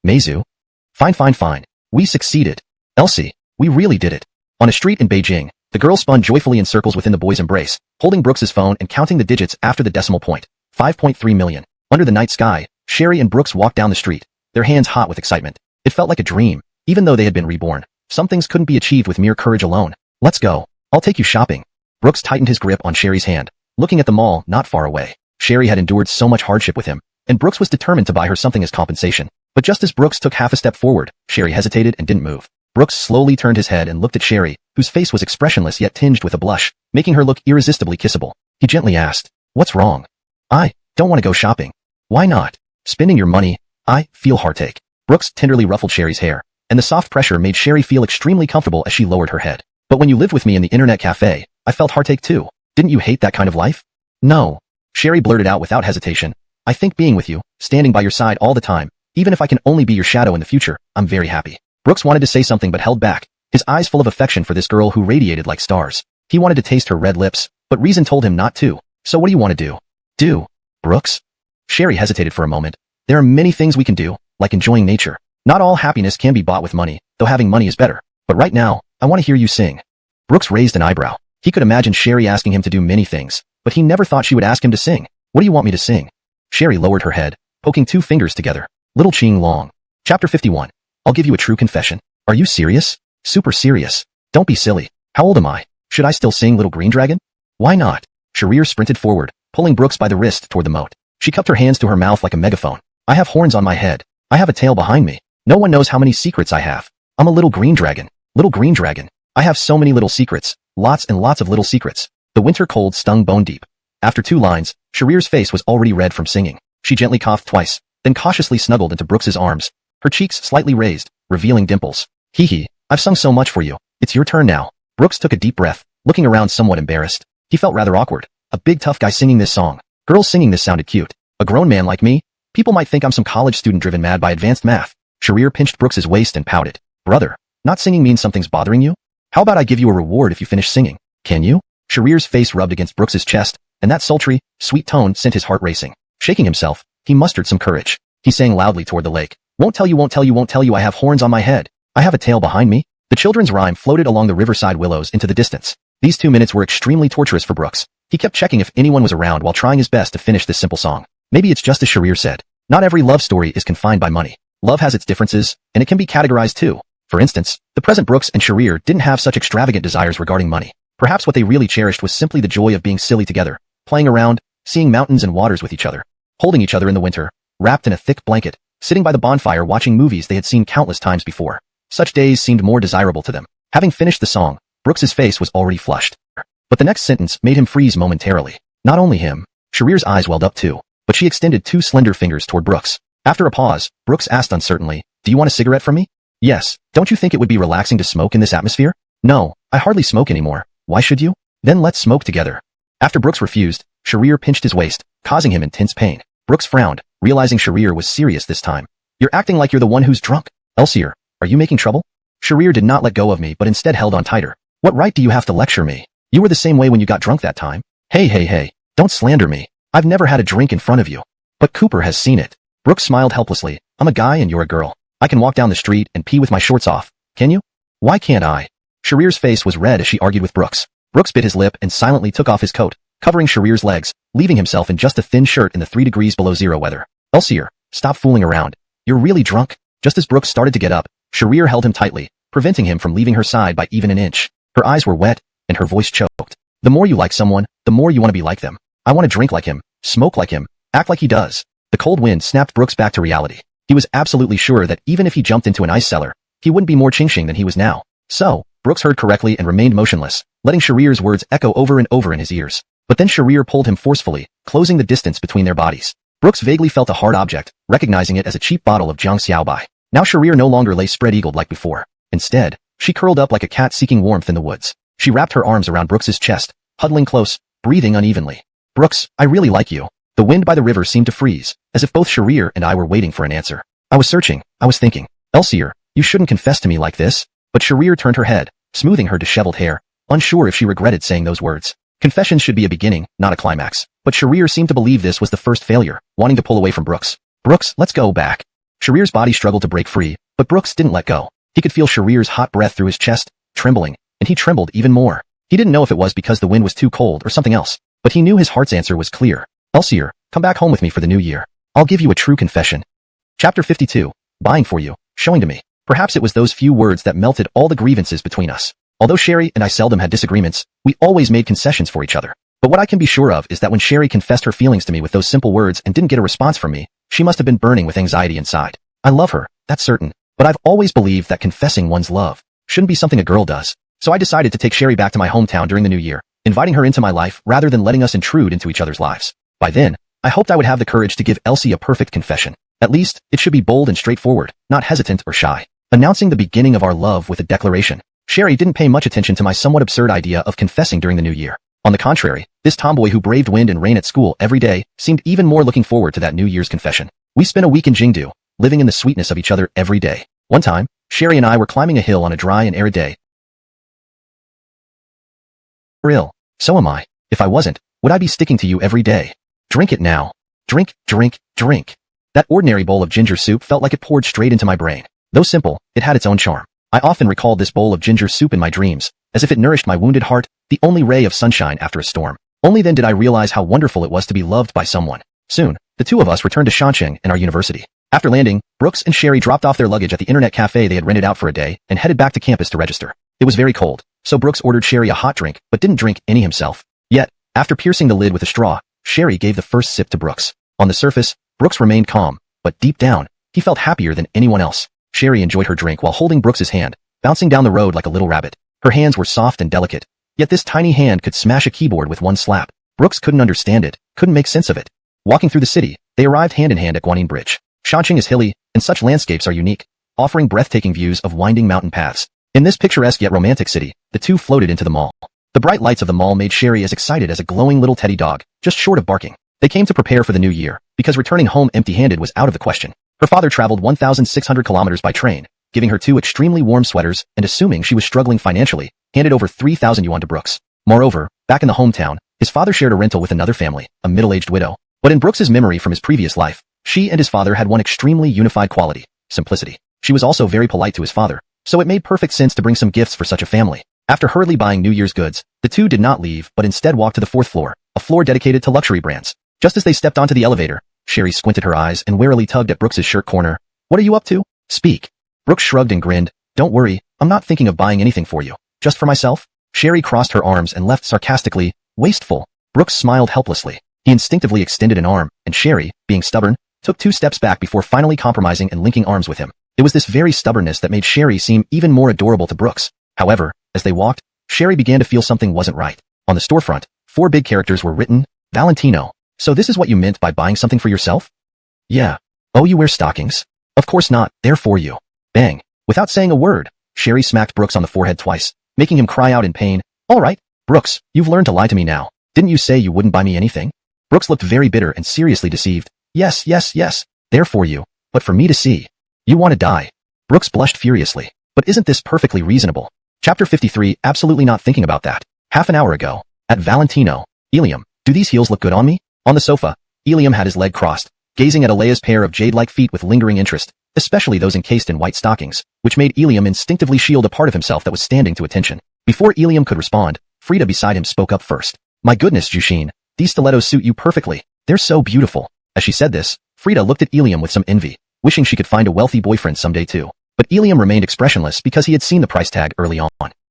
Meizu? Fine. We succeeded. Elsie, we really did it. On a street in Beijing, The girl spun joyfully in circles within the boy's embrace, holding Brooks's phone and counting the digits after the decimal point. 5.3 million. Under the night sky, Sherry and Brooks walked down the street, their hands hot with excitement. It felt like a dream, even though they had been reborn. Some things couldn't be achieved with mere courage alone. Let's go. I'll take you shopping. Brooks tightened his grip on Sherry's hand, looking at the mall not far away. Sherry had endured so much hardship with him, and Brooks was determined to buy her something as compensation. But just as Brooks took half a step forward, Sherry hesitated and didn't move. Brooks slowly turned his head and looked at Sherry, whose face was expressionless yet tinged with a blush, making her look irresistibly kissable. He gently asked, "What's wrong?" "I don't want to go shopping." "Why not?" "Spending your money. I feel heartache." Brooks tenderly ruffled Sherry's hair, and the soft pressure made Sherry feel extremely comfortable as she lowered her head. "But when you lived with me in the internet cafe, I felt heartache too. Didn't you hate that kind of life?" "No." Sherry blurted out without hesitation. "I think being with you, standing by your side all the time, even if I can only be your shadow in the future, I'm very happy." Brooks wanted to say something but held back, his eyes full of affection for this girl who radiated like stars. He wanted to taste her red lips, but reason told him not to. "So what do you want to do?" "Do, Brooks?" Sherry hesitated for a moment. "There are many things we can do, like enjoying nature. Not all happiness can be bought with money, though having money is better. But right now, I want to hear you sing." Brooks raised an eyebrow. He could imagine Sherry asking him to do many things, but he never thought she would ask him to sing. "What do you want me to sing?" Sherry lowered her head, poking two fingers together. Little Ching Long. Chapter 51. I'll give you a true confession. "Are you serious?" "Super serious." "Don't be silly. How old am I? Should I still sing Little Green Dragon?" "Why not?" Sharir sprinted forward, pulling Brooks by the wrist toward the moat. She cupped her hands to her mouth like a megaphone. "I have horns on my head. I have a tail behind me. No one knows how many secrets I have. I'm a little green dragon. Little green dragon. I have so many little secrets. Lots and lots of little secrets." The winter cold stung bone deep. After 2 lines, Sharir's face was already red from singing. She gently coughed twice, then cautiously snuggled into Brooks's arms, her cheeks slightly raised, revealing dimples. "Hee hee, I've sung so much for you. It's your turn now." Brooks took a deep breath, looking around somewhat embarrassed. He felt rather awkward. A big tough guy singing this song. Girls singing this sounded cute. A grown man like me? People might think I'm some college student driven mad by advanced math. Sharir pinched Brooks's waist and pouted. "Brother, not singing means something's bothering you? How about I give you a reward if you finish singing? Can you?" Sharir's face rubbed against Brooks's chest, and that sultry, sweet tone sent his heart racing. Shaking himself, he mustered some courage. He sang loudly toward the lake. "Won't tell you, won't tell you, won't tell you I have horns on my head. I have a tail behind me." The children's rhyme floated along the riverside willows into the distance. These 2 minutes were extremely torturous for Brooks. He kept checking if anyone was around while trying his best to finish this simple song. Maybe it's just as Sharir said. Not every love story is confined by money. Love has its differences, and it can be categorized too. For instance, the present Brooks and Sharir didn't have such extravagant desires regarding money. Perhaps what they really cherished was simply the joy of being silly together, playing around, seeing mountains and waters with each other, holding each other in the winter, wrapped in a thick blanket, sitting by the bonfire watching movies they had seen countless times before. Such days seemed more desirable to them. Having finished the song, Brooks's face was already flushed. But the next sentence made him freeze momentarily. Not only him, Sharir's eyes welled up too, but she extended 2 slender fingers toward Brooks. After a pause, Brooks asked uncertainly, "Do you want a cigarette from me?" "Yes. Don't you think it would be relaxing to smoke in this atmosphere?" "No, I hardly smoke anymore. Why should you?" "Then let's smoke together." After Brooks refused, Sharir pinched his waist, causing him intense pain. Brooks frowned, realizing Sharir was serious this time. "You're acting like you're the one who's drunk. Elsier, are you making trouble?" Sharir did not let go of me but instead held on tighter. "What right do you have to lecture me? You were the same way when you got drunk that time." Hey, don't slander me. I've never had a drink in front of you." "But Cooper has seen it." Brooks smiled helplessly. "I'm a guy and you're a girl. I can walk down the street and pee with my shorts off. Can you?" "Why can't I?" Sharir's face was red as she argued with Brooks. Brooks bit his lip and silently took off his coat, covering Sharir's legs, leaving himself in just a thin shirt in the 3 degrees below zero weather. "Elsier, stop fooling around. You're really drunk." Just as Brooks started to get up, Sharir held him tightly, preventing him from leaving her side by even an inch. Her eyes were wet, and her voice choked. "The more you like someone, the more you want to be like them. I want to drink like him, smoke like him, act like he does." The cold wind snapped Brooks back to reality. He was absolutely sure that even if he jumped into an ice cellar, he wouldn't be more ching-ching than he was now. So, Brooks heard correctly and remained motionless, letting Sharir's words echo over and over in his ears. But then Sharir pulled him forcefully, closing the distance between their bodies. Brooks vaguely felt a hard object, recognizing it as a cheap bottle of Jiang Xiaobai. Now Sharir no longer lay spread-eagled like before. Instead, she curled up like a cat seeking warmth in the woods. She wrapped her arms around Brooks's chest, huddling close, breathing unevenly. "Brooks, I really like you." The wind by the river seemed to freeze, as if both Sharir and I were waiting for an answer. I was searching, I was thinking. "Elsier, you shouldn't confess to me like this." But Sharir turned her head, smoothing her disheveled hair, unsure if she regretted saying those words. Confessions should be a beginning, not a climax. But Sharir seemed to believe this was the first failure, wanting to pull away from Brooks. "Brooks, let's go back." Sharir's body struggled to break free, but Brooks didn't let go. He could feel Sharir's hot breath through his chest, trembling, and he trembled even more. He didn't know if it was because the wind was too cold or something else, but he knew his heart's answer was clear. Elsier, come back home with me for the new year. I'll give you a true confession. Chapter 52. Buying for you, showing to me. Perhaps it was those few words that melted all the grievances between us. Although Sherry and I seldom had disagreements, we always made concessions for each other. But what I can be sure of is that when Sherry confessed her feelings to me with those simple words and didn't get a response from me, she must have been burning with anxiety inside. I love her, that's certain, but I've always believed that confessing one's love shouldn't be something a girl does. So I decided to take Sherry back to my hometown during the new year, inviting her into my life rather than letting us intrude into each other's lives. By then, I hoped I would have the courage to give Elsie a perfect confession. At least, it should be bold and straightforward, not hesitant or shy. Announcing the beginning of our love with a declaration. Sherry didn't pay much attention to my somewhat absurd idea of confessing during the new year. On the contrary, this tomboy who braved wind and rain at school every day seemed even more looking forward to that New Year's confession. We spent a week in Jingdu, living in the sweetness of each other every day. One time, Sherry and I were climbing a hill on a dry and arid day. Ill. So am I. If I wasn't, would I be sticking to you every day? Drink it now. Drink, drink, drink. That ordinary bowl of ginger soup felt like it poured straight into my brain. Though simple, it had its own charm. I often recalled this bowl of ginger soup in my dreams, as if it nourished my wounded heart, the only ray of sunshine after a storm. Only then did I realize how wonderful it was to be loved by someone. Soon, the two of us returned to Shancheng and our university. After landing, Brooks and Sherry dropped off their luggage at the internet cafe they had rented out for a day and headed back to campus to register. It was very cold, so Brooks ordered Sherry a hot drink but didn't drink any himself. Yet, after piercing the lid with a straw, Sherry gave the first sip to Brooks. On the surface, Brooks remained calm, but deep down, he felt happier than anyone else. Sherry enjoyed her drink while holding Brooks's hand, bouncing down the road like a little rabbit. Her hands were soft and delicate, yet this tiny hand could smash a keyboard with one slap. Brooks couldn't understand it, couldn't make sense of it. Walking through the city, they arrived hand in hand at Guanyin Bridge. Shancheng is hilly, and such landscapes are unique, offering breathtaking views of winding mountain paths. In this picturesque yet romantic city, the two floated into the mall. The bright lights of the mall made Sherry as excited as a glowing little teddy dog, just short of barking. They came to prepare for the new year, because returning home empty-handed was out of the question. Her father traveled 1,600 kilometers by train, giving her 2 extremely warm sweaters and assuming she was struggling financially, handed over 3,000 yuan to Brooks. Moreover, back in the hometown, his father shared a rental with another family, a middle-aged widow. But in Brooks's memory from his previous life, she and his father had one extremely unified quality, simplicity. She was also very polite to his father, so it made perfect sense to bring some gifts for such a family. After hurriedly buying New Year's goods, the two did not leave but instead walked to the 4th floor, a floor dedicated to luxury brands. Just as they stepped onto the elevator, Sherry squinted her eyes and warily tugged at Brooks's shirt corner. What are you up to? Speak. Brooks shrugged and grinned. Don't worry, I'm not thinking of buying anything for you. Just for myself? Sherry crossed her arms and laughed sarcastically. Wasteful. Brooks smiled helplessly. He instinctively extended an arm, and Sherry, being stubborn, took 2 steps back before finally compromising and linking arms with him. It was this very stubbornness that made Sherry seem even more adorable to Brooks. However, as they walked, Sherry began to feel something wasn't right. On the storefront, 4 big characters were written, Valentino. So this is what you meant by buying something for yourself? Yeah. Oh, you wear stockings? Of course not, they're for you. Bang. Without saying a word, Sherry smacked Brooks on the forehead twice, making him cry out in pain. All right, Brooks, you've learned to lie to me now. Didn't you say you wouldn't buy me anything? Brooks looked very bitter and seriously deceived. Yes, yes, yes, they're for you, but for me to see. You want to die. Brooks blushed furiously. But isn't this perfectly reasonable? Chapter 53. Absolutely not thinking about that. Half an hour ago, at Valentino. Ilium, do these heels look good on me? On the sofa, Ilium had his leg crossed, gazing at Alea's pair of jade-like feet with lingering interest, especially those encased in white stockings, which made Ilium instinctively shield a part of himself that was standing to attention. Before Ilium could respond, Frida beside him spoke up first. My goodness, Jushin, these stilettos suit you perfectly. They're so beautiful. As she said this, Frida looked at Ilium with some envy, wishing she could find a wealthy boyfriend someday too. But Ilium remained expressionless because he had seen the price tag early on.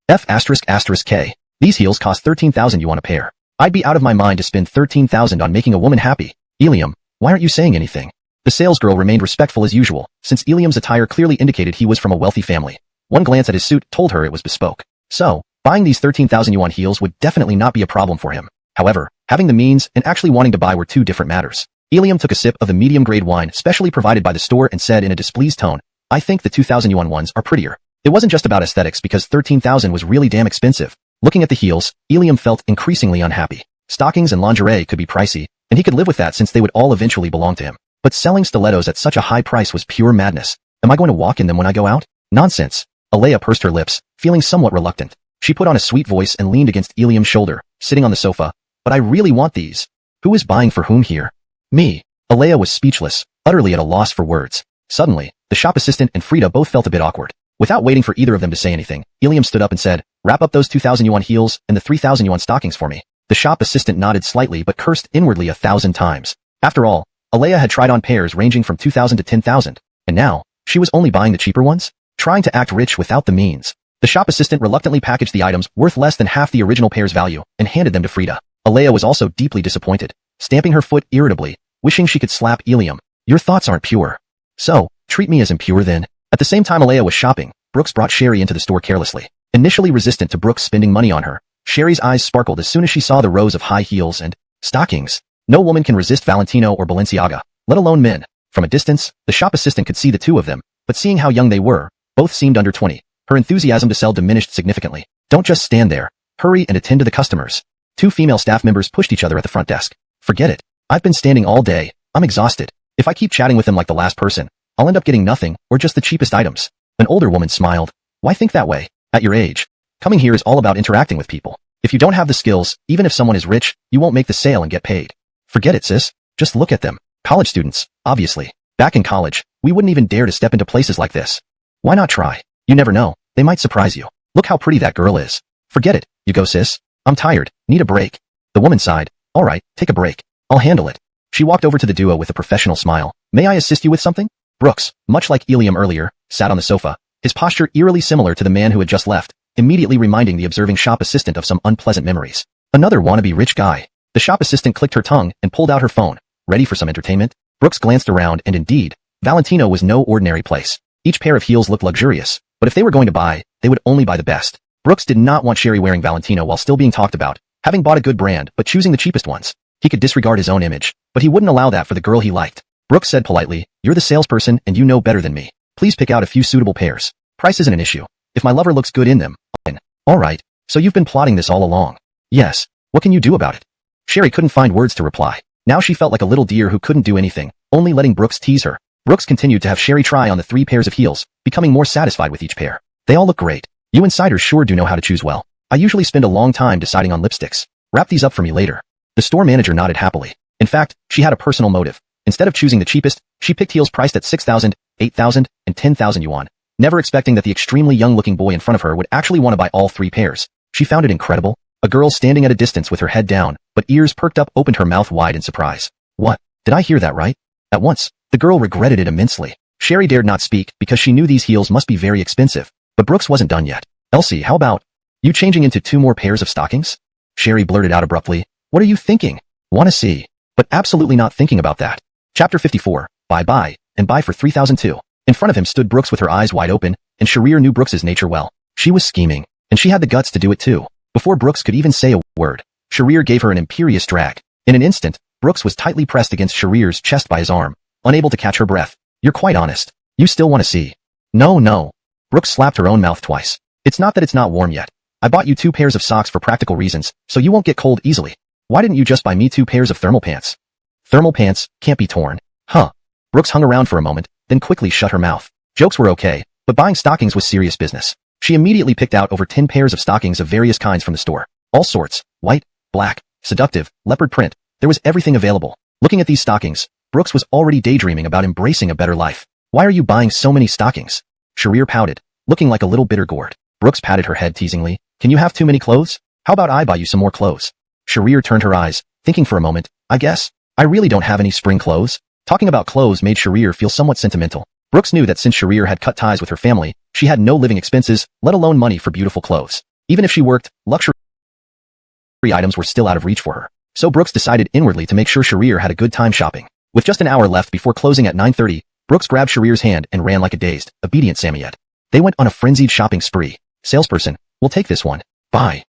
F***K. These heels cost 13,000 yuan a pair. I'd be out of my mind to spend 13,000 on making a woman happy. Ilium, why aren't you saying anything? The salesgirl remained respectful as usual, since Ilium's attire clearly indicated he was from a wealthy family. One glance at his suit told her it was bespoke. So, buying these 13,000 yuan heels would definitely not be a problem for him. However, having the means and actually wanting to buy were 2 different matters. Ilium took a sip of the medium-grade wine specially provided by the store and said in a displeased tone, I think the 2,000 yuan ones are prettier. It wasn't just about aesthetics because 13,000 was really damn expensive. Looking at the heels, Ilium felt increasingly unhappy. Stockings and lingerie could be pricey, and he could live with that since they would all eventually belong to him. But selling stilettos at such a high price was pure madness. Am I going to walk in them when I go out? Nonsense. Alea pursed her lips, feeling somewhat reluctant. She put on a sweet voice and leaned against Ilium's shoulder, sitting on the sofa. But I really want these. Who is buying for whom here? Me. Alea was speechless, utterly at a loss for words. Suddenly, the shop assistant and Frida both felt a bit awkward. Without waiting for either of them to say anything, Ilium stood up and said, "Wrap up those 2,000 yuan heels and the 3,000 yuan stockings for me." The shop assistant nodded slightly but cursed inwardly 1,000 times. After all, Alea had tried on pairs ranging from 2,000 to 10,000, and now, she was only buying the cheaper ones? Trying to act rich without the means. The shop assistant reluctantly packaged the items worth less than half the original pair's value and handed them to Frida. Alea was also deeply disappointed, stamping her foot irritably, wishing she could slap Ilium. "Your thoughts aren't pure. So, treat me as impure then." At the same time Alea was shopping, Brooks brought Sherry into the store carelessly. Initially resistant to Brooks spending money on her, Sherry's eyes sparkled as soon as she saw the rows of high heels and stockings. No woman can resist Valentino or Balenciaga, let alone men. From a distance, the shop assistant could see the two of them, but seeing how young they were, both seemed under 20. Her enthusiasm to sell diminished significantly. "Don't just stand there. Hurry and attend to the customers." Two female staff members pushed each other at the front desk. "Forget it. I've been standing all day. I'm exhausted. If I keep chatting with them like the last person, I'll end up getting nothing or just the cheapest items." An older woman smiled. "Why think that way? At your age, coming here is all about interacting with people. If you don't have the skills, even if someone is rich, you won't make the sale and get paid. Forget it, sis. Just look at them. College students, obviously. Back in college, we wouldn't even dare to step into places like this. Why not try? You never know. They might surprise you. Look how pretty that girl is. Forget it. You go, sis. I'm tired. Need a break." The woman sighed. "All right, take a break. I'll handle it." She walked over to the duo with a professional smile. "May I assist you with something?" Brooks, much like Ilium earlier, sat on the sofa, his posture eerily similar to the man who had just left, immediately reminding the observing shop assistant of some unpleasant memories. Another wannabe rich guy. The shop assistant clicked her tongue and pulled out her phone. Ready for some entertainment? Brooks glanced around and indeed, Valentino was no ordinary place. Each pair of heels looked luxurious, but if they were going to buy, they would only buy the best. Brooks did not want Sherry wearing Valentino while still being talked about, having bought a good brand but choosing the cheapest ones. He could disregard his own image, but he wouldn't allow that for the girl he liked. Brooks said politely, "You're the salesperson and you know better than me. Please pick out a few suitable pairs. Price isn't an issue. If my lover looks good in them, fine." "Alright, so you've been plotting this all along." "Yes. What can you do about it?" Sherry couldn't find words to reply. Now she felt like a little deer who couldn't do anything, only letting Brooks tease her. Brooks continued to have Sherry try on the 3 pairs of heels, becoming more satisfied with each pair. "They all look great. You insiders sure do know how to choose well. I usually spend a long time deciding on lipsticks. Wrap these up for me later." The store manager nodded happily. In fact, she had a personal motive. Instead of choosing the cheapest, she picked heels priced at 6,000, 8,000, and 10,000 yuan, never expecting that the extremely young-looking boy in front of her would actually want to buy all 3 pairs. She found it incredible. A girl standing at a distance with her head down, but ears perked up opened her mouth wide in surprise. "What? Did I hear that right?" At once, the girl regretted it immensely. Sherry dared not speak because she knew these heels must be very expensive, but Brooks wasn't done yet. "Elsie, how about you changing into 2 more pairs of stockings?" Sherry blurted out abruptly. "What are you thinking?" "Wanna see. But absolutely not thinking about that." Chapter 54, Bye, and buy for 3,002. In front of him stood Brooks with her eyes wide open, and Sharir knew Brooks's nature well. She was scheming, and she had the guts to do it too. Before Brooks could even say a word, Sharir gave her an imperious drag. In an instant, Brooks was tightly pressed against Sharir's chest by his arm, unable to catch her breath. "You're quite honest. You still want to see?" No. Brooks slapped her own mouth twice. "It's not that it's not warm yet. I bought you 2 pairs of socks for practical reasons, so you won't get cold easily. Why didn't you just buy me 2 pairs of thermal pants?" "Thermal pants can't be torn." "Huh." Brooks hung around for a moment, then quickly shut her mouth. Jokes were okay, but buying stockings was serious business. She immediately picked out over 10 pairs of stockings of various kinds from the store. All sorts, white, black, seductive, leopard print. There was everything available. Looking at these stockings, Brooks was already daydreaming about embracing a better life. "Why are you buying so many stockings?" Sharir pouted, looking like a little bitter gourd. Brooks patted her head teasingly. "Can you have too many clothes? How about I buy you some more clothes?" Sharir turned her eyes, thinking for a moment. "I guess. I really don't have any spring clothes." Talking about clothes made Sharir feel somewhat sentimental. Brooks knew that since Sharir had cut ties with her family, she had no living expenses, let alone money for beautiful clothes. Even if she worked, luxury items were still out of reach for her. So Brooks decided inwardly to make sure Sharir had a good time shopping. With just an hour left before closing at 9:30, Brooks grabbed Sharir's hand and ran like a dazed, obedient Samoyed. They went on a frenzied shopping spree. "Salesperson, we'll take this one. Buy.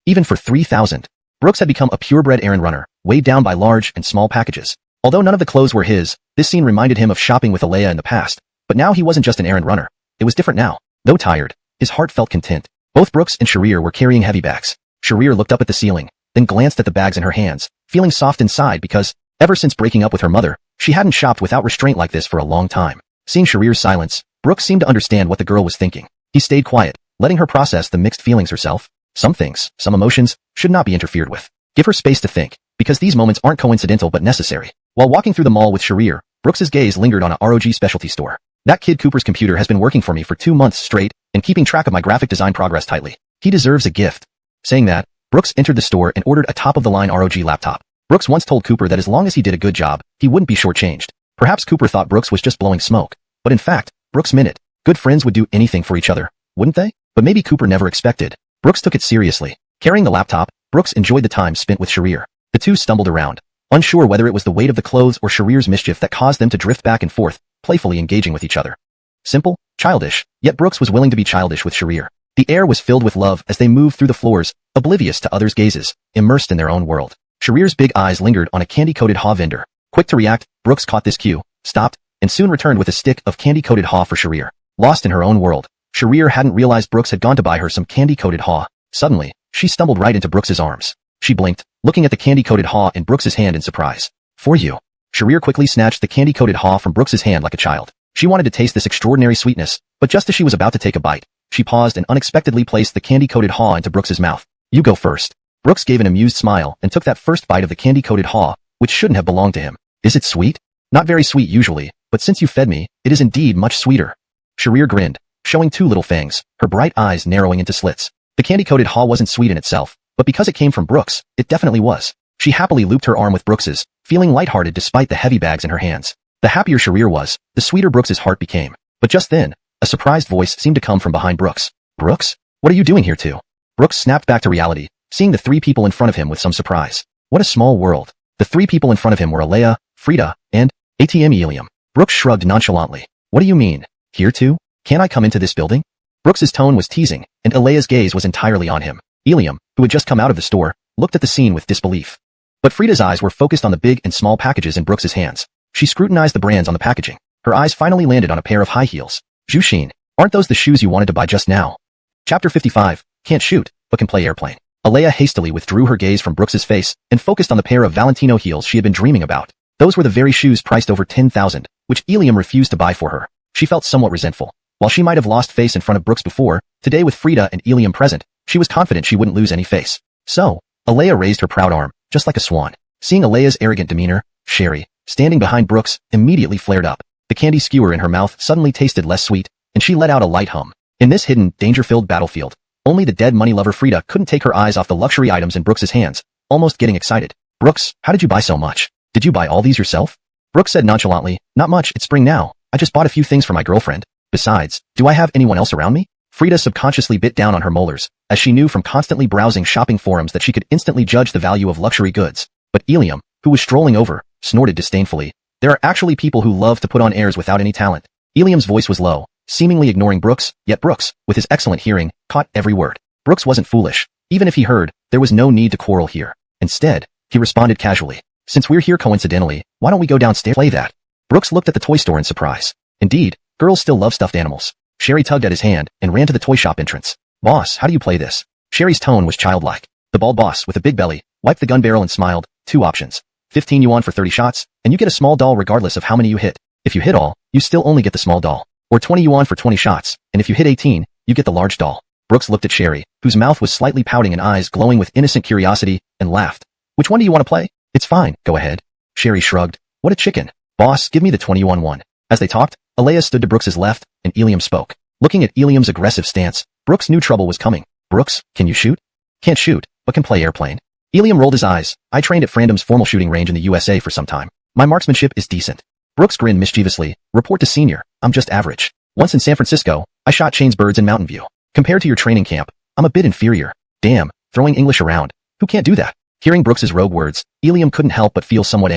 Even for 3,000. Brooks had become a purebred errand runner, weighed down by large and small packages. Although none of the clothes were his, this scene reminded him of shopping with Alea in the past. But now he wasn't just an errand runner. It was different now. Though tired, his heart felt content. Both Brooks and Sharir were carrying heavy bags. Sharir looked up at the ceiling, then glanced at the bags in her hands, feeling soft inside because, ever since breaking up with her mother, she hadn't shopped without restraint like this for a long time. Seeing Sharir's silence, Brooks seemed to understand what the girl was thinking. He stayed quiet, letting her process the mixed feelings herself. Some things, some emotions, should not be interfered with. Give her space to think, because these moments aren't coincidental but necessary. While walking through the mall with Sharir, Brooks's gaze lingered on a ROG specialty store. That kid Cooper's computer has been working for me for 2 months straight and keeping track of my graphic design progress tightly. He deserves a gift. Saying that, Brooks entered the store and ordered a top-of-the-line ROG laptop. Brooks once told Cooper that as long as he did a good job, he wouldn't be shortchanged. Perhaps Cooper thought Brooks was just blowing smoke, but in fact, Brooks meant it. Good friends would do anything for each other, wouldn't they? But maybe Cooper never expected. Brooks took it seriously. Carrying the laptop, Brooks enjoyed the time spent with Sharir. The two stumbled around, unsure whether it was the weight of the clothes or Sharir's mischief that caused them to drift back and forth, playfully engaging with each other. Simple, childish, yet Brooks was willing to be childish with Sharir. The air was filled with love as they moved through the floors, oblivious to others' gazes, immersed in their own world. Sharir's big eyes lingered on a candy-coated haw vendor. Quick to react, Brooks caught this cue, stopped, and soon returned with a stick of candy-coated haw for Sharir. Lost in her own world, Sharir hadn't realized Brooks had gone to buy her some candy-coated haw. Suddenly, she stumbled right into Brooks's arms. She blinked, looking at the candy-coated haw in Brooks's hand in surprise. For you. Sharir quickly snatched the candy-coated haw from Brooks's hand like a child. She wanted to taste this extraordinary sweetness, but just as she was about to take a bite, she paused and unexpectedly placed the candy-coated haw into Brooks's mouth. You go first. Brooks gave an amused smile and took that first bite of the candy-coated haw, which shouldn't have belonged to him. Is it sweet? Not very sweet usually, but since you fed me, it is indeed much sweeter. Sharir grinned, showing 2 little fangs, her bright eyes narrowing into slits. The candy-coated haw wasn't sweet in itself, but because it came from Brooks, it definitely was. She happily looped her arm with Brooks's, feeling lighthearted despite the heavy bags in her hands. The happier Sharir was, the sweeter Brooks's heart became. But just then, a surprised voice seemed to come from behind Brooks. Brooks? What are you doing here too? Brooks snapped back to reality, seeing the 3 people in front of him with some surprise. What a small world. The 3 people in front of him were Alea, Frida, and ATM Ilium. Brooks shrugged nonchalantly. What do you mean? Here too? Can I come into this building? Brooks's tone was teasing, and Alea's gaze was entirely on him. Ilium, who had just come out of the store, looked at the scene with disbelief. But Frida's eyes were focused on the big and small packages in Brooks's hands. She scrutinized the brands on the packaging. Her eyes finally landed on a pair of high heels. Jushin, aren't those the shoes you wanted to buy just now? Chapter 55, Can't shoot, but can play airplane. Alea hastily withdrew her gaze from Brooks's face and focused on the pair of Valentino heels she had been dreaming about. Those were the very shoes priced over 10,000, which Ilium refused to buy for her. She felt somewhat resentful. While she might have lost face in front of Brooks before, today with Frida and Ilium present, she was confident she wouldn't lose any face. So, Alea raised her proud arm, just like a swan. Seeing Alea's arrogant demeanor, Sherry, standing behind Brooks, immediately flared up. The candy skewer in her mouth suddenly tasted less sweet, and she let out a light hum. In this hidden, danger-filled battlefield, only the dead money lover Frida couldn't take her eyes off the luxury items in Brooks's hands, almost getting excited. Brooks, how did you buy so much? Did you buy all these yourself? Brooks said nonchalantly, not much, it's spring now. I just bought a few things for my girlfriend. Besides, do I have anyone else around me? Frida subconsciously bit down on her molars, as she knew from constantly browsing shopping forums that she could instantly judge the value of luxury goods. But Ilium, who was strolling over, snorted disdainfully. There are actually people who love to put on airs without any talent. Ilium's voice was low, seemingly ignoring Brooks, yet Brooks, with his excellent hearing, caught every word. Brooks wasn't foolish. Even if he heard, there was no need to quarrel here. Instead, he responded casually. Since we're here coincidentally, why don't we go downstairs and play that? Brooks looked at the toy store in surprise. Indeed, girls still love stuffed animals. Sherry tugged at his hand and ran to the toy shop entrance. Boss, how do you play this? Sherry's tone was childlike. The bald boss, with a big belly, wiped the gun barrel and smiled. 2 options. 15 yuan for 30 shots, and you get a small doll regardless of how many you hit. If you hit all, you still only get the small doll. Or 20 yuan for 20 shots, and if you hit 18, you get the large doll. Brooks looked at Sherry, whose mouth was slightly pouting and eyes glowing with innocent curiosity, and laughed. Which one do you want to play? It's fine, go ahead. Sherry shrugged. What a chicken. Boss, give me the 20 yuan one. As they talked, Alea stood to Brooks's left, and Ilium spoke. Looking at Ilium's aggressive stance, Brooks knew trouble was coming. Brooks, can you shoot? Can't shoot, but can play airplane. Ilium rolled his eyes. I trained at Frandom's formal shooting range in the USA for some time. My marksmanship is decent. Brooks grinned mischievously. Report to senior, I'm just average. Once in San Francisco, I shot Chain's birds in Mountain View. Compared to your training camp, I'm a bit inferior. Damn, throwing English around. Who can't do that? Hearing Brooks's rogue words, Ilium couldn't help but feel somewhat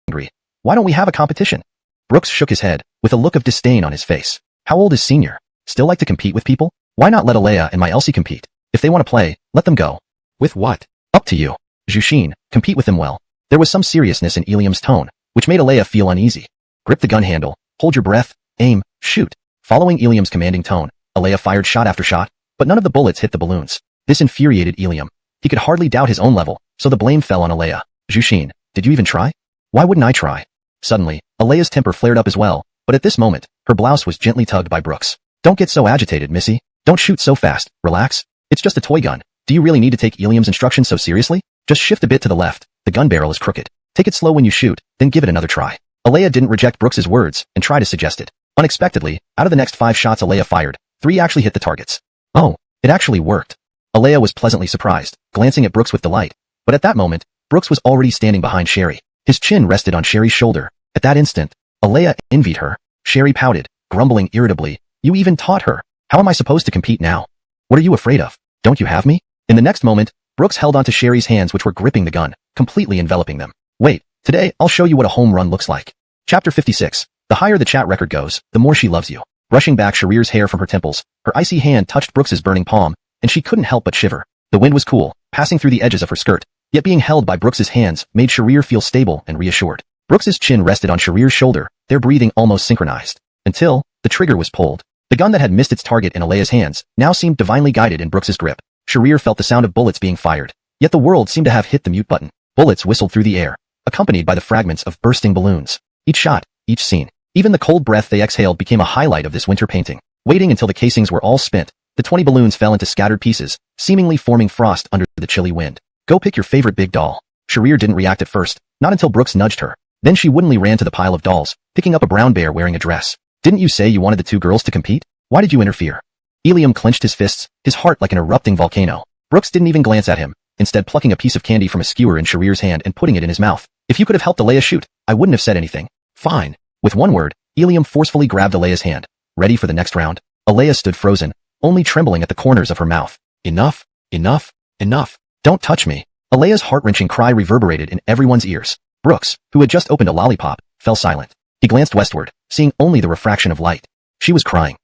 angry. Why don't we have a competition? Brooks shook his head, with a look of disdain on his face. How old is senior? Still like to compete with people? Why not let Alea and my Elsie compete? If they want to play, let them go. With what? Up to you. Jushin, compete with them well. There was some seriousness in Ilium's tone, which made Alea feel uneasy. Grip the gun handle, hold your breath, aim, shoot. Following Ilium's commanding tone, Alea fired shot after shot, but none of the bullets hit the balloons. This infuriated Ilium. He could hardly doubt his own level, so the blame fell on Alea. Jushin, did you even try? Why wouldn't I try? Suddenly, Alea's temper flared up as well, but at this moment, her blouse was gently tugged by Brooks. Don't get so agitated, missy. Don't shoot so fast, relax. It's just a toy gun. Do you really need to take Ilium's instructions so seriously? Just shift a bit to the left. The gun barrel is crooked. Take it slow when you shoot, then give it another try. Alea didn't reject Brooks's words and try to suggest it. Unexpectedly, out of the next 5 shots Alea fired, 3 actually hit the targets. Oh, it actually worked. Alea was pleasantly surprised, glancing at Brooks with delight. But at that moment, Brooks was already standing behind Sherry. His chin rested on Sherry's shoulder. At that instant, Alea envied her. Sherry pouted, grumbling irritably. You even taught her. How am I supposed to compete now? What are you afraid of? Don't you have me? In the next moment, Brooks held onto Sherry's hands which were gripping the gun, completely enveloping them. Wait, today I'll show you what a home run looks like. Chapter 56. The higher the chat record goes, the more she loves you. Brushing back Sharir's hair from her temples, her icy hand touched Brooks's burning palm, and she couldn't help but shiver. The wind was cool, passing through the edges of her skirt, yet being held by Brooks's hands made Sharir feel stable and reassured. Brooks's chin rested on Sharir's shoulder, their breathing almost synchronized. Until, the trigger was pulled. The gun that had missed its target in Alea's hands now seemed divinely guided in Brooks's grip. Sharir felt the sound of bullets being fired, yet the world seemed to have hit the mute button. Bullets whistled through the air, accompanied by the fragments of bursting balloons. Each shot, each scene, even the cold breath they exhaled became a highlight of this winter painting. Waiting until the casings were all spent, the 20 balloons fell into scattered pieces, seemingly forming frost under the chilly wind. Go pick your favorite big doll. Sharir didn't react at first, not until Brooks nudged her. Then she woodenly ran to the pile of dolls, picking up a brown bear wearing a dress. Didn't you say you wanted the 2 girls to compete? Why did you interfere? Ilium clenched his fists, his heart like an erupting volcano. Brooks didn't even glance at him, instead plucking a piece of candy from a skewer in Sharir's hand and putting it in his mouth. If you could have helped Alea shoot, I wouldn't have said anything. Fine. With one word, Ilium forcefully grabbed Alea's hand. Ready for the next round? Alea stood frozen, only trembling at the corners of her mouth. Enough, enough, enough. Don't touch me. Alea's heart-wrenching cry reverberated in everyone's ears. Brooks, who had just opened a lollipop, fell silent. He glanced westward, seeing only the refraction of light. She was crying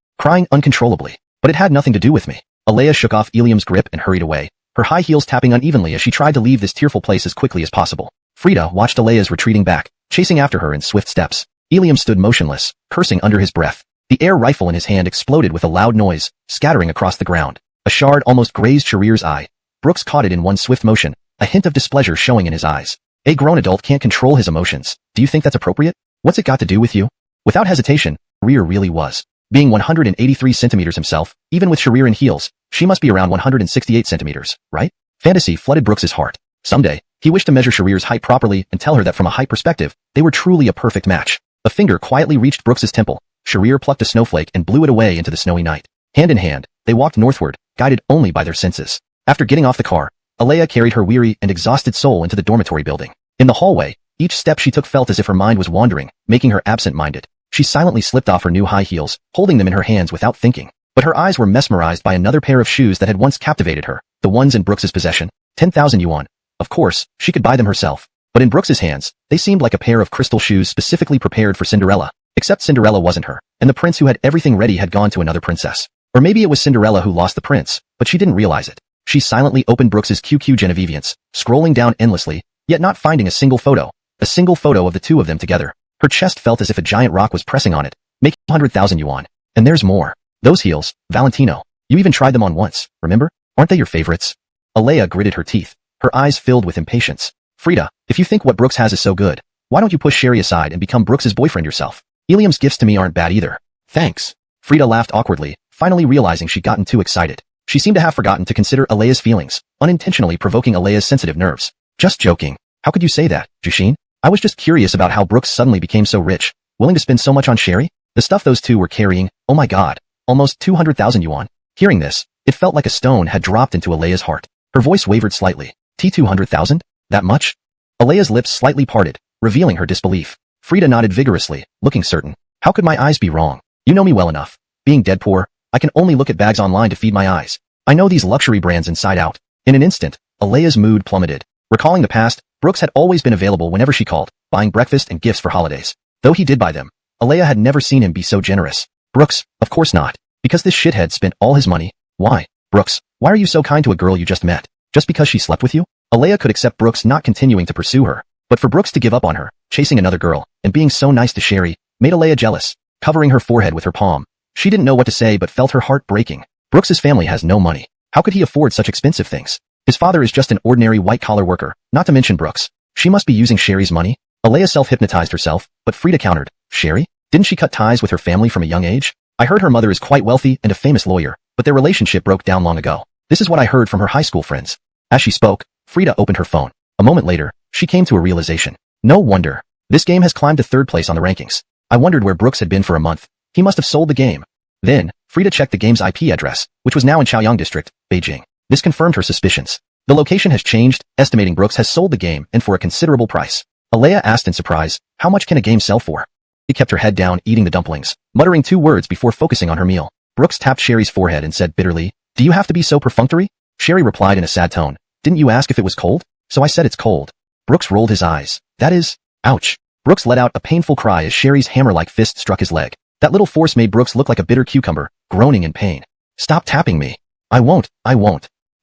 uncontrollably. But it had nothing to do with me. Alea shook off Ilium's grip and hurried away, her high heels tapping unevenly as she tried to leave this tearful place as quickly as possible. Frida watched Alea's retreating back, chasing after her in swift steps. Ilium stood motionless, cursing under his breath. The air rifle in his hand exploded with a loud noise, scattering across the ground. A shard almost grazed Sharir's eye. Brooks caught it in one swift motion, a hint of displeasure showing in his eyes. A grown adult can't control his emotions. Do you think that's appropriate? What's it got to do with you? Without hesitation, Sharir really was. Being 183 centimeters himself, even with Sharir in heels, she must be around 168 centimeters, right? Fantasy flooded Brooks's heart. Someday, he wished to measure Sharir's height properly and tell her that from a height perspective, they were truly a perfect match. A finger quietly reached Brooks's temple. Sharir plucked a snowflake and blew it away into the snowy night. Hand in hand, they walked northward, guided only by their senses. After getting off the car, Alea carried her weary and exhausted soul into the dormitory building. In the hallway, each step she took felt as if her mind was wandering, making her absent-minded. She silently slipped off her new high heels, holding them in her hands without thinking. But her eyes were mesmerized by another pair of shoes that had once captivated her, the ones in Brooks's possession. 10,000 yuan. Of course, she could buy them herself. But in Brooks's hands, they seemed like a pair of crystal shoes specifically prepared for Cinderella. Except Cinderella wasn't her, and the prince who had everything ready had gone to another princess. Or maybe it was Cinderella who lost the prince, but she didn't realize it. She silently opened Brooks's QQ Genevivience, scrolling down endlessly, yet not finding a single photo of the two of them together. Her chest felt as if a giant rock was pressing on it, making 100,000 yuan. And there's more. Those heels, Valentino. You even tried them on once, remember? Aren't they your favorites? Alea gritted her teeth, her eyes filled with impatience. Frida, if you think what Brooks has is so good, why don't you push Sherry aside and become Brooks's boyfriend yourself? Ilium's gifts to me aren't bad either. Thanks. Frida laughed awkwardly, finally realizing she'd gotten too excited. She seemed to have forgotten to consider Alea's feelings, unintentionally provoking Alea's sensitive nerves. Just joking. How could you say that, Jushin? I was just curious about how Brooks suddenly became so rich, willing to spend so much on Sherry. The stuff those two were carrying, oh my god, almost 200,000 yuan. Hearing this, it felt like a stone had dropped into Alea's heart. Her voice wavered slightly. T200,000? That much? Alea's lips slightly parted, revealing her disbelief. Frida nodded vigorously, looking certain. How could my eyes be wrong? You know me well enough. Being dead poor, I can only look at bags online to feed my eyes. I know these luxury brands inside out. In an instant, Alea's mood plummeted. Recalling the past, Brooks had always been available whenever she called, buying breakfast and gifts for holidays. Though he did buy them, Alea had never seen him be so generous. Brooks, of course not. Because this shithead spent all his money. Why? Brooks, why are you so kind to a girl you just met? Just because she slept with you? Alea could accept Brooks not continuing to pursue her, but for Brooks to give up on her, chasing another girl, and being so nice to Sherry, made Alea jealous, covering her forehead with her palm. She didn't know what to say but felt her heart breaking. Brooks's family has no money. How could he afford such expensive things? His father is just an ordinary white-collar worker, not to mention Brooks. She must be using Sherry's money. Alea self-hypnotized herself, but Frida countered. Sherry? Didn't she cut ties with her family from a young age? I heard her mother is quite wealthy and a famous lawyer, but their relationship broke down long ago. This is what I heard from her high school friends. As she spoke, Frida opened her phone. A moment later, she came to a realization. No wonder. This game has climbed to third place on the rankings. I wondered where Brooks had been for a month. He must have sold the game. Then, Frida checked the game's IP address, which was now in Chaoyang District, Beijing. This confirmed her suspicions. The location has changed, estimating Brooks has sold the game and for a considerable price. Alea asked in surprise, how much can a game sell for? She kept her head down, eating the dumplings, muttering 2 words before focusing on her meal. Brooks tapped Sherry's forehead and said bitterly, do you have to be so perfunctory? Sherry replied in a sad tone, didn't you ask if it was cold? So I said it's cold. Brooks rolled his eyes. That is, ouch. Brooks let out a painful cry as Sherry's hammer-like fist struck his leg. That little force made Brooks look like a bitter cucumber, groaning in pain. Stop tapping me. I won't.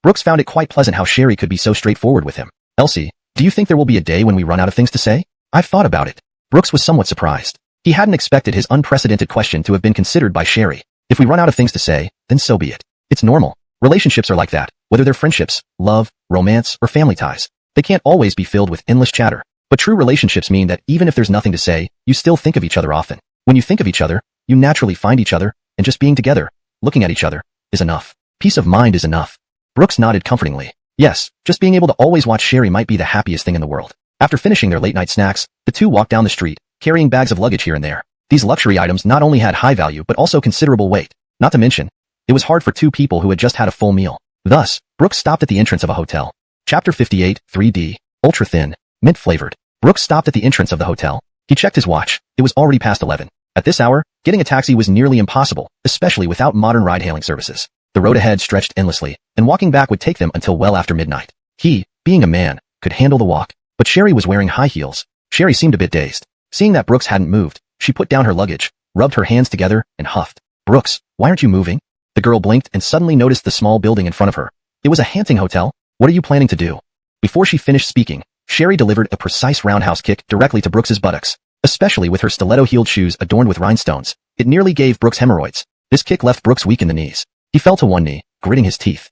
Brooks found it quite pleasant how Sherry could be so straightforward with him. Elsie, do you think there will be a day when we run out of things to say? I've thought about it. Brooks was somewhat surprised. He hadn't expected his unprecedented question to have been considered by Sherry. If we run out of things to say, then so be it. It's normal. Relationships are like that, whether they're friendships, love, romance, or family ties. They can't always be filled with endless chatter. But true relationships mean that even if there's nothing to say, you still think of each other often. When you think of each other, you naturally find each other, and just being together, looking at each other, is enough. Peace of mind is enough. Brooks nodded comfortingly. Yes, just being able to always watch Sherry might be the happiest thing in the world. After finishing their late-night snacks, the two walked down the street, carrying bags of luggage here and there. These luxury items not only had high value but also considerable weight. Not to mention, it was hard for 2 people who had just had a full meal. Thus, Brooks stopped at the entrance of a hotel. Chapter 58, 3D, ultra thin, mint flavored. Brooks stopped at the entrance of the hotel. He checked his watch. It was already past 11. At this hour, getting a taxi was nearly impossible, especially without modern ride-hailing services. The road ahead stretched endlessly, and walking back would take them until well after midnight. He, being a man, could handle the walk, but Sherry was wearing high heels. Sherry seemed a bit dazed. Seeing that Brooks hadn't moved, she put down her luggage, rubbed her hands together, and huffed. Brooks, why aren't you moving? The girl blinked and suddenly noticed the small building in front of her. It was a Hanting hotel. What are you planning to do? Before she finished speaking, Sherry delivered a precise roundhouse kick directly to Brooks's buttocks, especially with her stiletto-heeled shoes adorned with rhinestones. It nearly gave Brooks hemorrhoids. This kick left Brooks weak in the knees. He fell to one knee, gritting his teeth.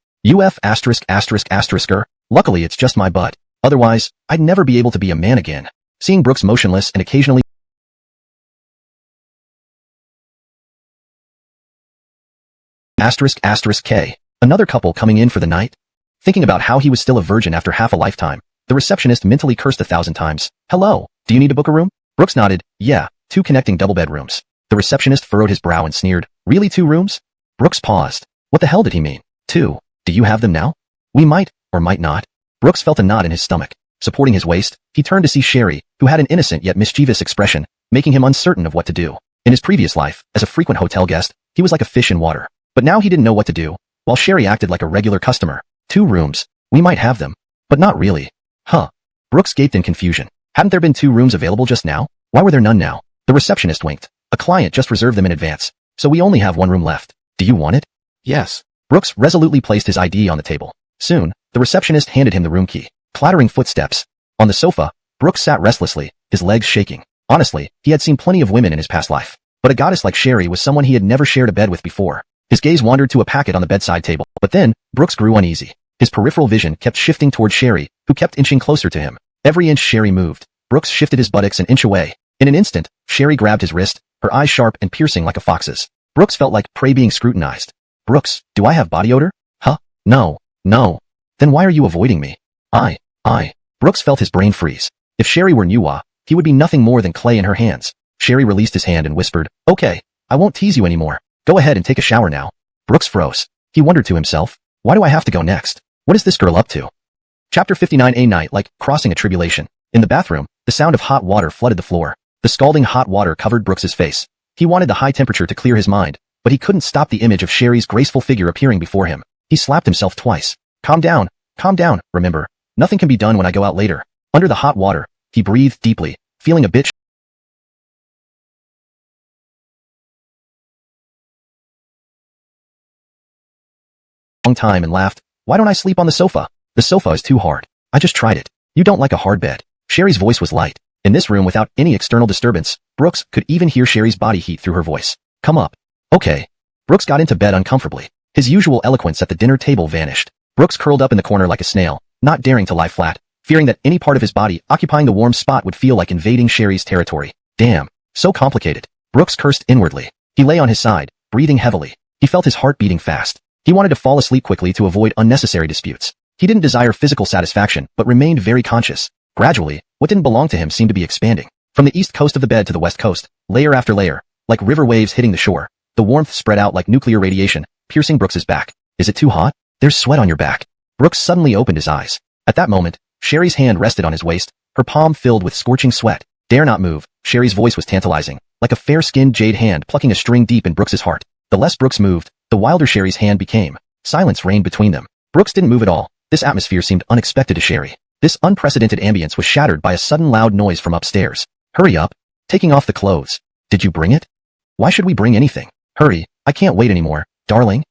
Luckily it's just my butt. Otherwise, I'd never be able to be a man again. Seeing Brooks motionless and occasionally K. Another couple coming in for the night? Thinking about how he was still a virgin after half a lifetime, the receptionist mentally cursed 1,000 times. Hello, do you need to book a room? Brooks nodded. Yeah, 2 connecting double bedrooms. The receptionist furrowed his brow and sneered. Really 2 rooms? Brooks paused. What the hell did he mean? 2. Do you have them now? We might, or might not. Brooks felt a knot in his stomach. Supporting his waist, he turned to see Sherry, who had an innocent yet mischievous expression, making him uncertain of what to do. In his previous life, as a frequent hotel guest, he was like a fish in water. But now he didn't know what to do, while Sherry acted like a regular customer. 2 rooms. We might have them. But not really. Huh. Brooks gaped in confusion. Hadn't there been 2 rooms available just now? Why were there none now? The receptionist winked. A client just reserved them in advance, so we only have 1 room left. Do you want it? Yes. Brooks resolutely placed his ID on the table. Soon, the receptionist handed him the room key. Clattering footsteps. On the sofa, Brooks sat restlessly, his legs shaking. Honestly, he had seen plenty of women in his past life, but a goddess like Sherry was someone he had never shared a bed with before. His gaze wandered to a packet on the bedside table, but then, Brooks grew uneasy. His peripheral vision kept shifting toward Sherry, who kept inching closer to him. Every inch Sherry moved, Brooks shifted his buttocks an inch away. In an instant, Sherry grabbed his wrist, her eyes sharp and piercing like a fox's. Brooks felt like prey being scrutinized. Brooks, do I have body odor? Huh? No. Then why are you avoiding me? I. Brooks felt his brain freeze. If Sherry were Donghua, he would be nothing more than clay in her hands. Sherry released his hand and whispered, okay, I won't tease you anymore. Go ahead and take a shower now. Brooks froze. He wondered to himself, why do I have to go next? What is this girl up to? Chapter 59. A night like crossing a tribulation. In the bathroom, the sound of hot water flooded the floor. The scalding hot water covered Brooks's face. He wanted the high temperature to clear his mind, but he couldn't stop the image of Sherry's graceful figure appearing before him. He slapped himself twice. Calm down, remember. Nothing can be done when I go out later. Under the hot water, he breathed deeply, feeling a bit long time and laughed. Why don't I sleep on the sofa? The sofa is too hard. I just tried it. You don't like a hard bed. Sherry's voice was light. In this room without any external disturbance, Brooks could even hear Sherry's body heat through her voice. Come up. Okay. Brooks got into bed uncomfortably. His usual eloquence at the dinner table vanished. Brooks curled up in the corner like a snail, not daring to lie flat, fearing that any part of his body occupying the warm spot would feel like invading Sherry's territory. Damn. So complicated. Brooks cursed inwardly. He lay on his side, breathing heavily. He felt his heart beating fast. He wanted to fall asleep quickly to avoid unnecessary disputes. He didn't desire physical satisfaction, but remained very conscious. Gradually, what didn't belong to him seemed to be expanding. From the east coast of the bed to the west coast, layer after layer, like river waves hitting the shore, the warmth spread out like nuclear radiation, piercing Brooks's back. Is it too hot? There's sweat on your back. Brooks suddenly opened his eyes. At that moment, Sherry's hand rested on his waist, her palm filled with scorching sweat. Dare not move. Sherry's voice was tantalizing, like a fair-skinned jade hand plucking a string deep in Brooks's heart. The less Brooks moved, the wilder Sherry's hand became. Silence reigned between them. Brooks didn't move at all. This atmosphere seemed unexpected to Sherry. This unprecedented ambience was shattered by a sudden loud noise from upstairs. Hurry up. Taking off the clothes. Did you bring it? Why should we bring anything? Hurry. I can't wait anymore, darling.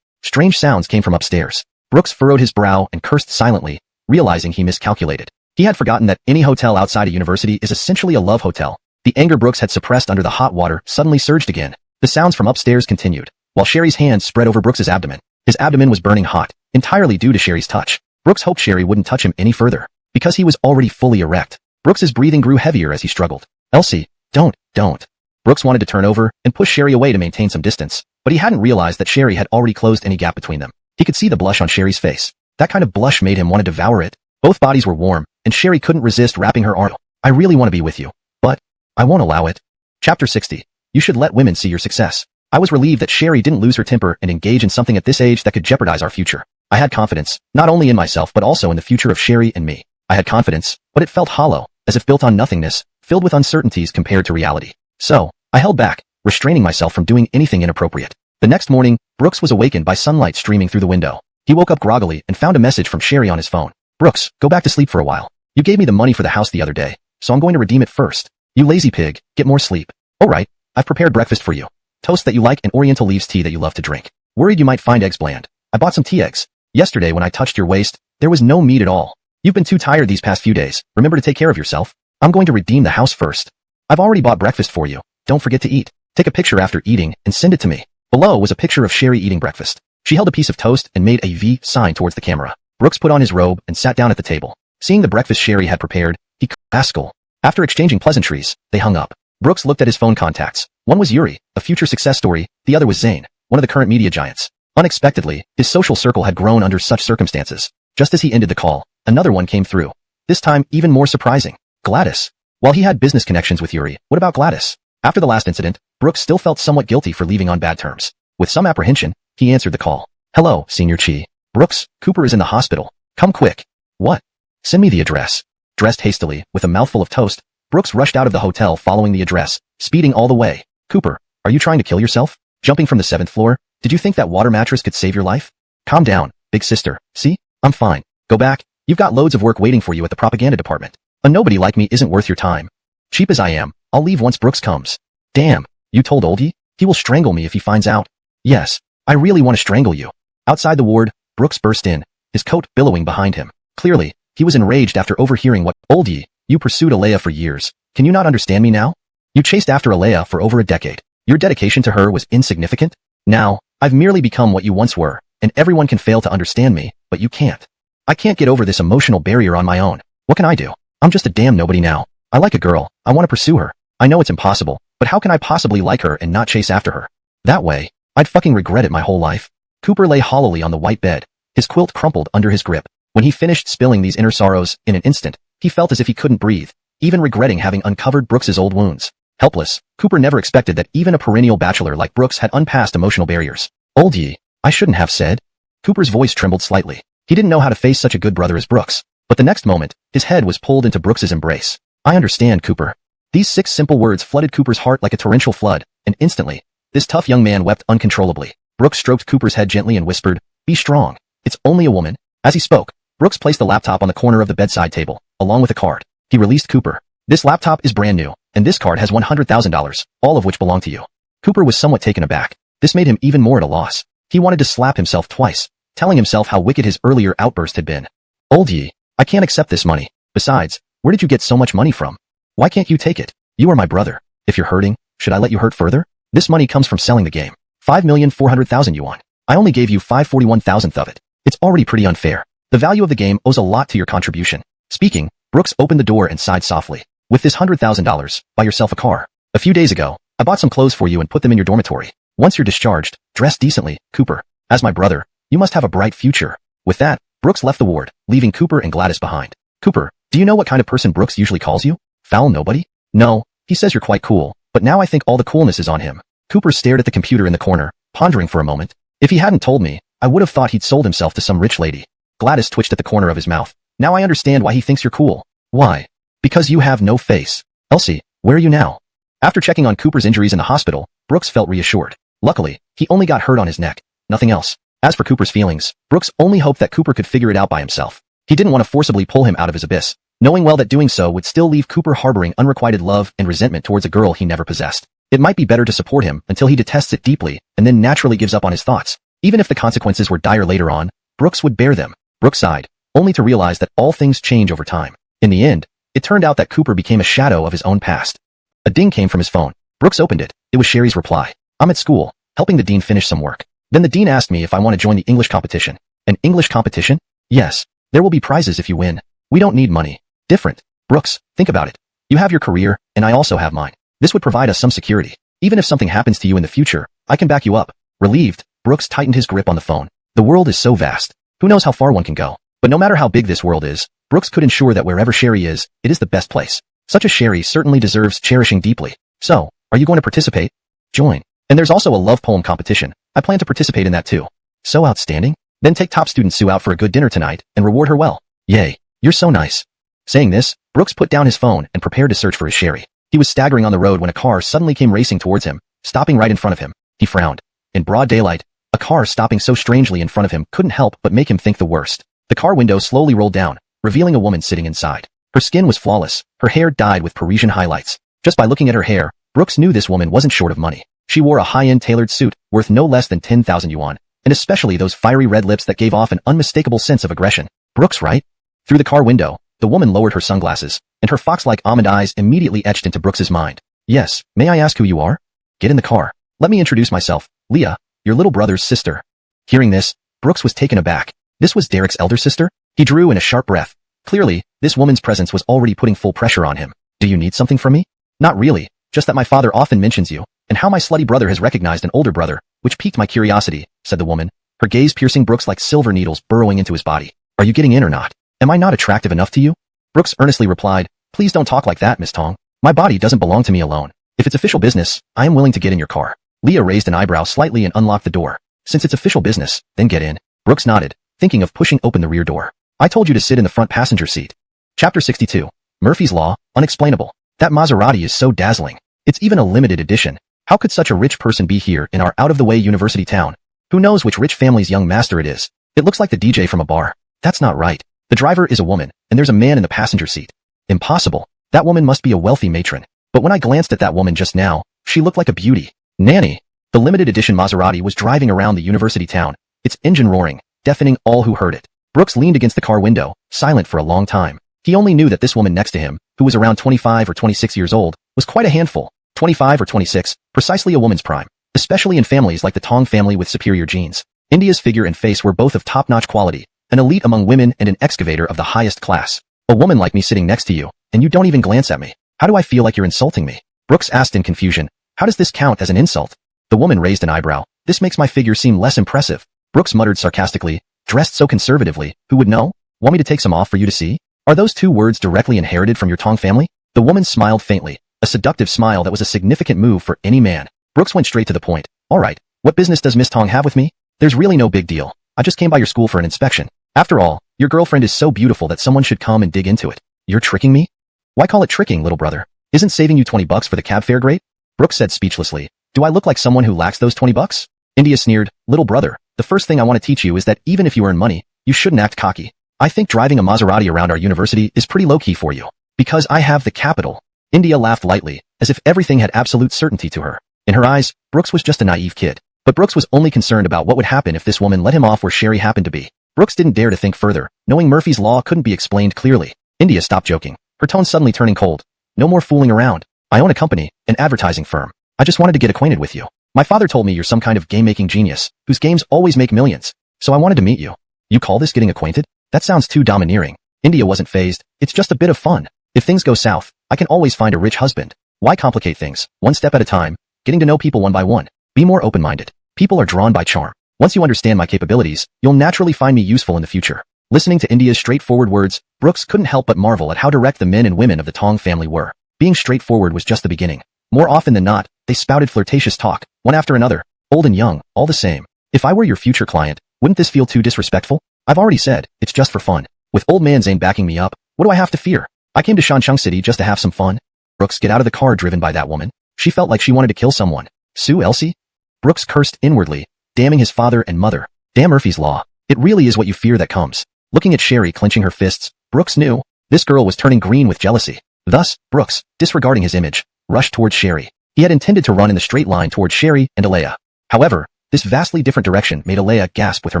Strange sounds came from upstairs. Brooks furrowed his brow and cursed silently, realizing he miscalculated. He had forgotten that any hotel outside a university is essentially a love hotel. The anger Brooks had suppressed under the hot water suddenly surged again. The sounds from upstairs continued, while Sherry's hands spread over Brooks's abdomen. His abdomen was burning hot, entirely due to Sherry's touch. Brooks hoped Sherry wouldn't touch him any further, because he was already fully erect. Brooks's breathing grew heavier as he struggled. Elsie, don't. Brooks wanted to turn over and push Sherry away to maintain some distance, but he hadn't realized that Sherry had already closed any gap between them. He could see the blush on Sherry's face. That kind of blush made him want to devour it. Both bodies were warm, and Sherry couldn't resist wrapping her arm. I really want to be with you, but I won't allow it. Chapter 60. You should let women see your success. I was relieved that Sherry didn't lose her temper and engage in something at this age that could jeopardize our future. I had confidence, not only in myself but also in the future of Sherry and me. I had confidence, but it felt hollow, as if built on nothingness, filled with uncertainties compared to reality. So, I held back, restraining myself from doing anything inappropriate. The next morning, Brooks was awakened by sunlight streaming through the window. He woke up groggily and found a message from Sherry on his phone. Brooks, go back to sleep for a while. You gave me the money for the house the other day, so I'm going to redeem it first. You lazy pig, get more sleep. Alright, I've prepared breakfast for you. Toast that you like and oriental leaves tea that you love to drink. Worried you might find eggs bland. I bought some tea eggs. Yesterday when I touched your waist, there was no meat at all. You've been too tired these past few days. Remember to take care of yourself. I'm going to redeem the house first. I've already bought breakfast for you. Don't forget to eat. Take a picture after eating and send it to me. Below was a picture of Sherry eating breakfast. She held a piece of toast and made a V sign towards the camera. Brooks put on his robe and sat down at the table. Seeing the breakfast Sherry had prepared, he rascal. After exchanging pleasantries, they hung up. Brooks looked at his phone contacts. One was Yuri, a future success story. The other was Zane, one of the current media giants. Unexpectedly, his social circle had grown under such circumstances. Just as he ended the call, another one came through. This time, even more surprising. Gladys. While he had business connections with Yuri, what about Gladys? After the last incident, Brooks still felt somewhat guilty for leaving on bad terms. With some apprehension, he answered the call. Hello, Senior Chi. Brooks, Cooper is in the hospital. Come quick. What? Send me the address. Dressed hastily, with a mouthful of toast, Brooks rushed out of the hotel following the address, speeding all the way. Cooper, are you trying to kill yourself? Jumping from the 7th floor? Did you think that water mattress could save your life? Calm down, big sister. See? I'm fine. Go back. You've got loads of work waiting for you at the propaganda department. A nobody like me isn't worth your time. Cheap as I am, I'll leave once Brooks comes. Damn, you told Oldie? He will strangle me if he finds out. Yes, I really want to strangle you. Outside the ward, Brooks burst in, his coat billowing behind him. Clearly, he was enraged after overhearing what, Oldie, you pursued Alea for years. Can you not understand me now? You chased after Alea for over a decade. Your dedication to her was insignificant? Now, I've merely become what you once were, and everyone can fail to understand me, but you can't. I can't get over this emotional barrier on my own. What can I do? I'm just a damn nobody now. I like a girl. I want to pursue her. I know it's impossible, but how can I possibly like her and not chase after her? That way, I'd fucking regret it my whole life. Cooper lay hollowly on the white bed, his quilt crumpled under his grip. When he finished spilling these inner sorrows, in an instant, he felt as if he couldn't breathe, even regretting having uncovered Brooks's old wounds. Helpless, Cooper never expected that even a perennial bachelor like Brooks had unpassed emotional barriers. Oldie, I shouldn't have said. Cooper's voice trembled slightly. He didn't know how to face such a good brother as Brooks. But the next moment, his head was pulled into Brooks's embrace. I understand, Cooper. These 6 simple words flooded Cooper's heart like a torrential flood, and instantly, this tough young man wept uncontrollably. Brooks stroked Cooper's head gently and whispered, Be strong. It's only a woman. As he spoke, Brooks placed the laptop on the corner of the bedside table, along with a card. He released Cooper. This laptop is brand new, and this card has $100,000, all of which belong to you. Cooper was somewhat taken aback. This made him even more at a loss. He wanted to slap himself twice, telling himself how wicked his earlier outburst had been. Oldie, I can't accept this money. Besides, where did you get so much money from? Why can't you take it? You are my brother. If you're hurting, should I let you hurt further? This money comes from selling the game. 5,400,000 yuan. I only gave you 541,000th of it. It's already pretty unfair. The value of the game owes a lot to your contribution. Speaking, Brooks opened the door and sighed softly. With this $100,000, buy yourself a car. A few days ago, I bought some clothes for you and put them in your dormitory. Once you're discharged, dress decently, Cooper. As my brother, you must have a bright future. With that, Brooks left the ward, leaving Cooper and Gladys behind. Cooper, Do you know what kind of person Brooks usually calls you? Foul nobody? No, he says you're quite cool, but now I think all the coolness is on him. Cooper stared at the computer in the corner, pondering for a moment. If he hadn't told me, I would have thought he'd sold himself to some rich lady. Gladys twitched at the corner of his mouth. Now I understand why he thinks you're cool. Why? Because you have no face. Elsie, where are you now? After checking on Cooper's injuries in the hospital, Brooks felt reassured. Luckily, he only got hurt on his neck. Nothing else. As for Cooper's feelings, Brooks only hoped that Cooper could figure it out by himself. He didn't want to forcibly pull him out of his abyss, knowing well that doing so would still leave Cooper harboring unrequited love and resentment towards a girl he never possessed. It might be better to support him until he detests it deeply and then naturally gives up on his thoughts. Even if the consequences were dire later on, Brooks would bear them. Brooks sighed, only to realize that all things change over time. In the end, it turned out that Cooper became a shadow of his own past. A ding came from his phone. Brooks opened it. It was Sherry's reply. I'm at school, helping the dean finish some work. Then the dean asked me if I want to join the English competition. An English competition? Yes. There will be prizes if you win. We don't need money. Different. Brooks, think about it. You have your career, and I also have mine. This would provide us some security. Even if something happens to you in the future, I can back you up. Relieved, Brooks tightened his grip on the phone. The world is so vast. Who knows how far one can go? But no matter how big this world is, Brooks could ensure that wherever Sherry is, it is the best place. Such a Sherry certainly deserves cherishing deeply. So, are you going to participate? Join. And there's also a love poem competition. I plan to participate in that too. So outstanding? Then take top student Sue out for a good dinner tonight and reward her well. Yay. You're so nice. Saying this, Brooks put down his phone and prepared to search for his Sherry. He was staggering on the road when a car suddenly came racing towards him, stopping right in front of him. He frowned. In broad daylight, a car stopping so strangely in front of him couldn't help but make him think the worst. The car window slowly rolled down, revealing a woman sitting inside. Her skin was flawless, her hair dyed with Parisian highlights. Just by looking at her hair, Brooks knew this woman wasn't short of money. She wore a high-end tailored suit, worth no less than 10,000 yuan, and especially those fiery red lips that gave off an unmistakable sense of aggression. Brooks, right? Through the car window, the woman lowered her sunglasses, and her fox-like almond eyes immediately etched into Brooks's mind. Yes, may I ask who you are? Get in the car. Let me introduce myself, Leah, your little brother's sister. Hearing this, Brooks was taken aback. This was Derek's elder sister? He drew in a sharp breath. Clearly, this woman's presence was already putting full pressure on him. Do you need something from me? Not really, just that my father often mentions you, and how my slutty brother has recognized an older brother, which piqued my curiosity, said the woman, her gaze piercing Brooks like silver needles burrowing into his body. Are you getting in or not? Am I not attractive enough to you? Brooks earnestly replied, please don't talk like that, Miss Tong. My body doesn't belong to me alone. If it's official business, I am willing to get in your car. Leah raised an eyebrow slightly and unlocked the door. Since it's official business, then get in. Brooks nodded, thinking of pushing open the rear door. I told you to sit in the front passenger seat. Chapter 62. Murphy's Law, Unexplainable. That Maserati is so dazzling. It's even a limited edition. How could such a rich person be here in our out-of-the-way university town? Who knows which rich family's young master it is? It looks like the DJ from a bar. That's not right. The driver is a woman, and there's a man in the passenger seat. Impossible. That woman must be a wealthy matron. But when I glanced at that woman just now, she looked like a beauty. Nanny. The limited edition Maserati was driving around the university town, its engine roaring, deafening all who heard it. Brooks leaned against the car window, silent for a long time. He only knew that this woman next to him, who was around 25 or 26 years old, was quite a handful. 25 or 26, precisely a woman's prime, especially in families like the Tong family with superior genes. India's figure and face were both of top-notch quality, an elite among women and an excavator of the highest class. A woman like me sitting next to you, and you don't even glance at me. How do I feel like you're insulting me? Brooks asked in confusion. How does this count as an insult? The woman raised an eyebrow. This makes my figure seem less impressive. Brooks muttered sarcastically, dressed so conservatively, who would know? Want me to take some off for you to see? Are those two words directly inherited from your Tong family? The woman smiled faintly, a seductive smile that was a significant move for any man. Brooks went straight to the point. All right, what business does Miss Tong have with me? There's really no big deal. I just came by your school for an inspection. After all, your girlfriend is so beautiful that someone should come and dig into it. You're tricking me? Why call it tricking, little brother? Isn't saving you 20 bucks for the cab fare great? Brooks said speechlessly. Do I look like someone who lacks those 20 bucks? India sneered. Little brother, the first thing I want to teach you is that even if you earn money, you shouldn't act cocky. I think driving a Maserati around our university is pretty low-key for you. Because I have the capital. India laughed lightly, as if everything had absolute certainty to her. In her eyes, Brooks was just a naive kid. But Brooks was only concerned about what would happen if this woman let him off where Sherry happened to be. Brooks didn't dare to think further, knowing Murphy's Law couldn't be explained clearly. India stopped joking, her tone suddenly turning cold. No more fooling around. I own a company, an advertising firm. I just wanted to get acquainted with you. My father told me you're some kind of game-making genius, whose games always make millions. So I wanted to meet you. You call this getting acquainted? That sounds too domineering. India wasn't fazed. It's just a bit of fun. If things go south, I can always find a rich husband. Why complicate things? One step at a time, getting to know people one by one. Be more open-minded. People are drawn by charm. Once you understand my capabilities, you'll naturally find me useful in the future. Listening to India's straightforward words, Brooks couldn't help but marvel at how direct the men and women of the Tong family were. Being straightforward was just the beginning. More often than not, they spouted flirtatious talk, one after another, old and young, all the same. If I were your future client, wouldn't this feel too disrespectful? I've already said, it's just for fun. With old man Zane backing me up, what do I have to fear? I came to Shancheng City just to have some fun. Brooks, get out of the car driven by that woman. She felt like she wanted to kill someone. Sue Elsie? Brooks cursed inwardly, damning his father and mother. Damn Murphy's Law. It really is what you fear that comes. Looking at Sherry clenching her fists, Brooks knew this girl was turning green with jealousy. Thus, Brooks, disregarding his image, rushed towards Sherry. He had intended to run in the straight line towards Sherry and Alea. However, this vastly different direction made Alea gasp with her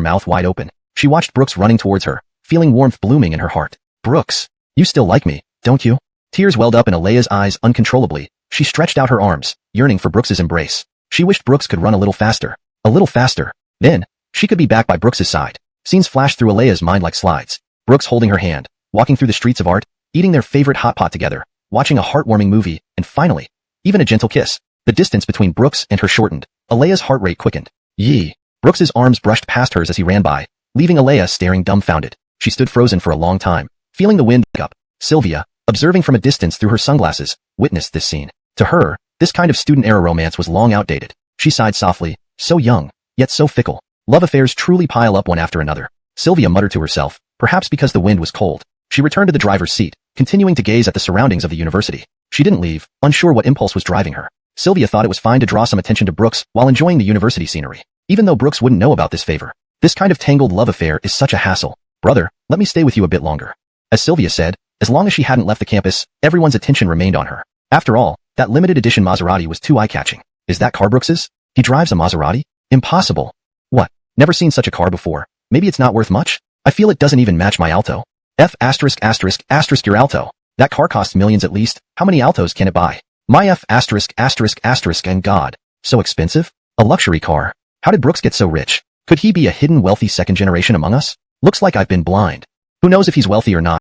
mouth wide open. She watched Brooks running towards her, feeling warmth blooming in her heart. Brooks, you still like me, don't you? Tears welled up in Alea's eyes uncontrollably. She stretched out her arms, yearning for Brooks's embrace. She wished Brooks could run a little faster. A little faster. Then, she could be back by Brooks's side. Scenes flashed through Alea's mind like slides. Brooks holding her hand, walking through the streets of art, eating their favorite hot pot together, watching a heartwarming movie, and finally, even a gentle kiss. The distance between Brooks and her shortened. Alea's heart rate quickened. Yee. Brooks's arms brushed past hers as he ran by, leaving Alea staring dumbfounded. She stood frozen for a long time, feeling the wind pick up. Sylvia, observing from a distance through her sunglasses, witnessed this scene. To her, this kind of student-era romance was long outdated. She sighed softly, so young, yet so fickle. Love affairs truly pile up one after another. Sylvia muttered to herself, perhaps because the wind was cold. She returned to the driver's seat, continuing to gaze at the surroundings of the university. She didn't leave, unsure what impulse was driving her. Sylvia thought it was fine to draw some attention to Brooks while enjoying the university scenery, even though Brooks wouldn't know about this favor. This kind of tangled love affair is such a hassle. Brother, let me stay with you a bit longer. As Sylvia said, as long as she hadn't left the campus, everyone's attention remained on her. After all, that limited edition Maserati was too eye-catching. Is that car Brooks's? He drives a Maserati? Impossible. What? Never seen such a car before. Maybe it's not worth much? I feel it doesn't even match my Alto. Your Alto. That car costs millions at least. How many Altos can it buy? My and God. So expensive? A luxury car. How did Brooks get so rich? Could he be a hidden wealthy second generation among us? Looks like I've been blind. Who knows if he's wealthy or not?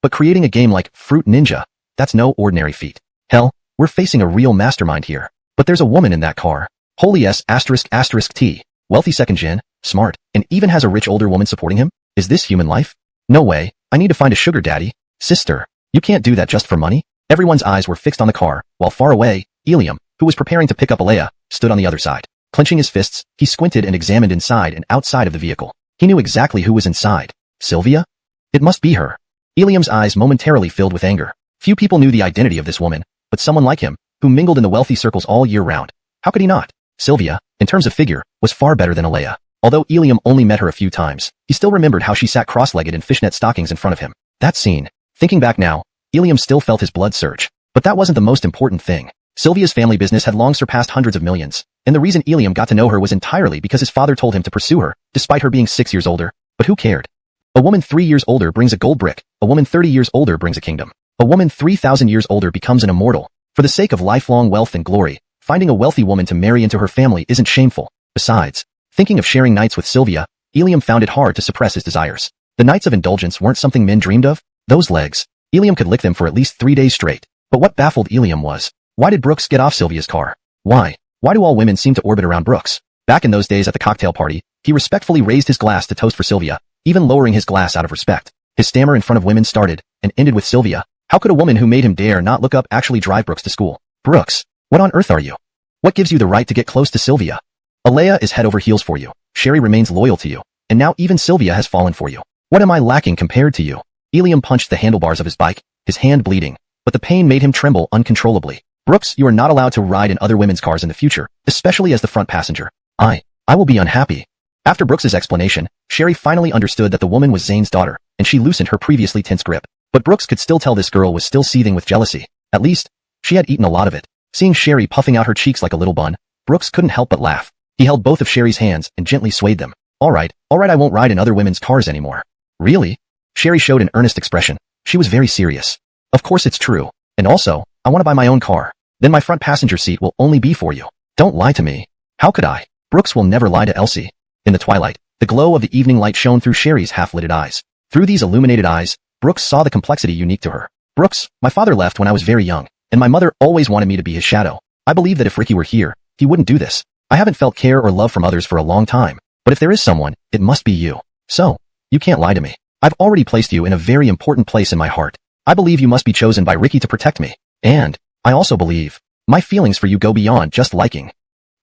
But creating a game like Fruit Ninja, that's no ordinary feat. Hell, we're facing a real mastermind here. But there's a woman in that car. Holy T. Wealthy second gen, smart, and even has a rich older woman supporting him? Is this human life? No way. I need to find a sugar daddy. Sister, you can't do that just for money. Everyone's eyes were fixed on the car, while far away, Ilium, who was preparing to pick up Alea, stood on the other side. Clenching his fists, he squinted and examined inside and outside of the vehicle. He knew exactly who was inside. Sylvia? It must be her. Ilium's eyes momentarily filled with anger. Few people knew the identity of this woman, but someone like him, who mingled in the wealthy circles all year round. How could he not? Sylvia, in terms of figure, was far better than Alea. Although Ilium only met her a few times, he still remembered how she sat cross-legged in fishnet stockings in front of him. That scene. Thinking back now, Ilium still felt his blood surge. But that wasn't the most important thing. Sylvia's family business had long surpassed hundreds of millions, and the reason Ilium got to know her was entirely because his father told him to pursue her, despite her being 6 years older. But who cared? A woman 3 years older brings a gold brick. A woman 30 years older brings a kingdom. A woman 3,000 years older becomes an immortal. For the sake of lifelong wealth and glory, finding a wealthy woman to marry into her family isn't shameful. Besides, thinking of sharing nights with Sylvia, Ilium found it hard to suppress his desires. The nights of indulgence weren't something men dreamed of. Those legs. Ilium could lick them for at least 3 days straight. But what baffled Ilium was, why did Brooks get off Sylvia's car? Why? Why do all women seem to orbit around Brooks? Back in those days at the cocktail party, he respectfully raised his glass to toast for Sylvia, even lowering his glass out of respect. His stammer in front of women started and ended with Sylvia. How could a woman who made him dare not look up actually drive Brooks to school? Brooks, what on earth are you? What gives you the right to get close to Sylvia? Alea is head over heels for you. Sherry remains loyal to you. And now even Sylvia has fallen for you. What am I lacking compared to you? Ilium punched the handlebars of his bike, his hand bleeding, but the pain made him tremble uncontrollably. Brooks, you are not allowed to ride in other women's cars in the future, especially as the front passenger. I will be unhappy. After Brooks's explanation, Sherry finally understood that the woman was Zane's daughter, and she loosened her previously tense grip. But Brooks could still tell this girl was still seething with jealousy. At least, she had eaten a lot of it. Seeing Sherry puffing out her cheeks like a little bun, Brooks couldn't help but laugh. He held both of Sherry's hands and gently swayed them. All right, I won't ride in other women's cars anymore. Really? Sherry showed an earnest expression. She was very serious. Of course it's true. And also, I want to buy my own car. Then my front passenger seat will only be for you. Don't lie to me. How could I? Brooks will never lie to Elsie. In the twilight, the glow of the evening light shone through Sherry's half-lidded eyes. Through these illuminated eyes, Brooks saw the complexity unique to her. Brooks, my father left when I was very young, and my mother always wanted me to be his shadow. I believe that if Ricky were here, he wouldn't do this. I haven't felt care or love from others for a long time, but if there is someone, it must be you. So, You can't lie to me. I've already placed you in a very important place in my heart. I believe you must be chosen by Ricky to protect me. And I also believe my feelings for you go beyond just liking.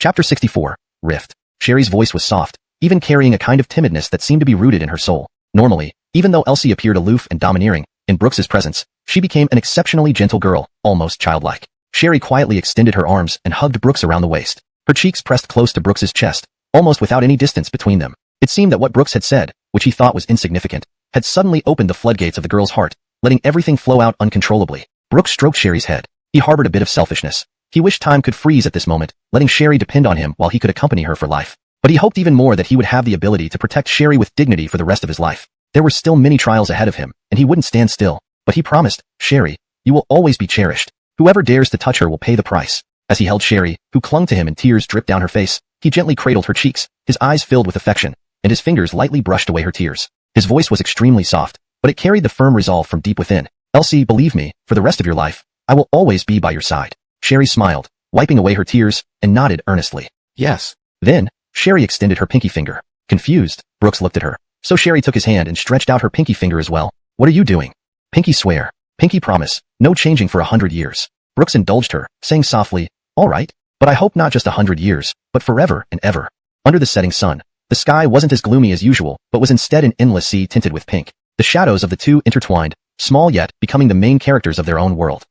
Chapter 64. Rift. Sherry's voice was soft, even carrying a kind of timidness that seemed to be rooted in her soul. Normally, even though Elsie appeared aloof and domineering, in Brooks's presence, she became an exceptionally gentle girl, almost childlike. Sherry quietly extended her arms and hugged Brooks around the waist. Her cheeks pressed close to Brooks's chest, almost without any distance between them. It seemed that what Brooks had said, which he thought was insignificant, had suddenly opened the floodgates of the girl's heart, letting everything flow out uncontrollably. Brooks stroked Sherry's head. He harbored a bit of selfishness. He wished time could freeze at this moment, letting Sherry depend on him while he could accompany her for life. But he hoped even more that he would have the ability to protect Sherry with dignity for the rest of his life. There were still many trials ahead of him, and he wouldn't stand still. But he promised, Sherry, you will always be cherished. Whoever dares to touch her will pay the price. As he held Sherry, who clung to him and tears dripped down her face, he gently cradled her cheeks, his eyes filled with affection, and his fingers lightly brushed away her tears. His voice was extremely soft, but it carried the firm resolve from deep within. Elsie, believe me, for the rest of your life, I will always be by your side. Sherry smiled, wiping away her tears, and nodded earnestly. Yes. Then, Sherry extended her pinky finger. Confused, Brooks looked at her. So Sherry took his hand and stretched out her pinky finger as well. What are you doing? Pinky swear. Pinky promise. No changing for 100 years. Brooks indulged her, saying softly, all right, but I hope not just 100 years, but forever and ever. Under the setting sun, the sky wasn't as gloomy as usual, but was instead an endless sea tinted with pink. The shadows of the two intertwined, small yet becoming the main characters of their own world.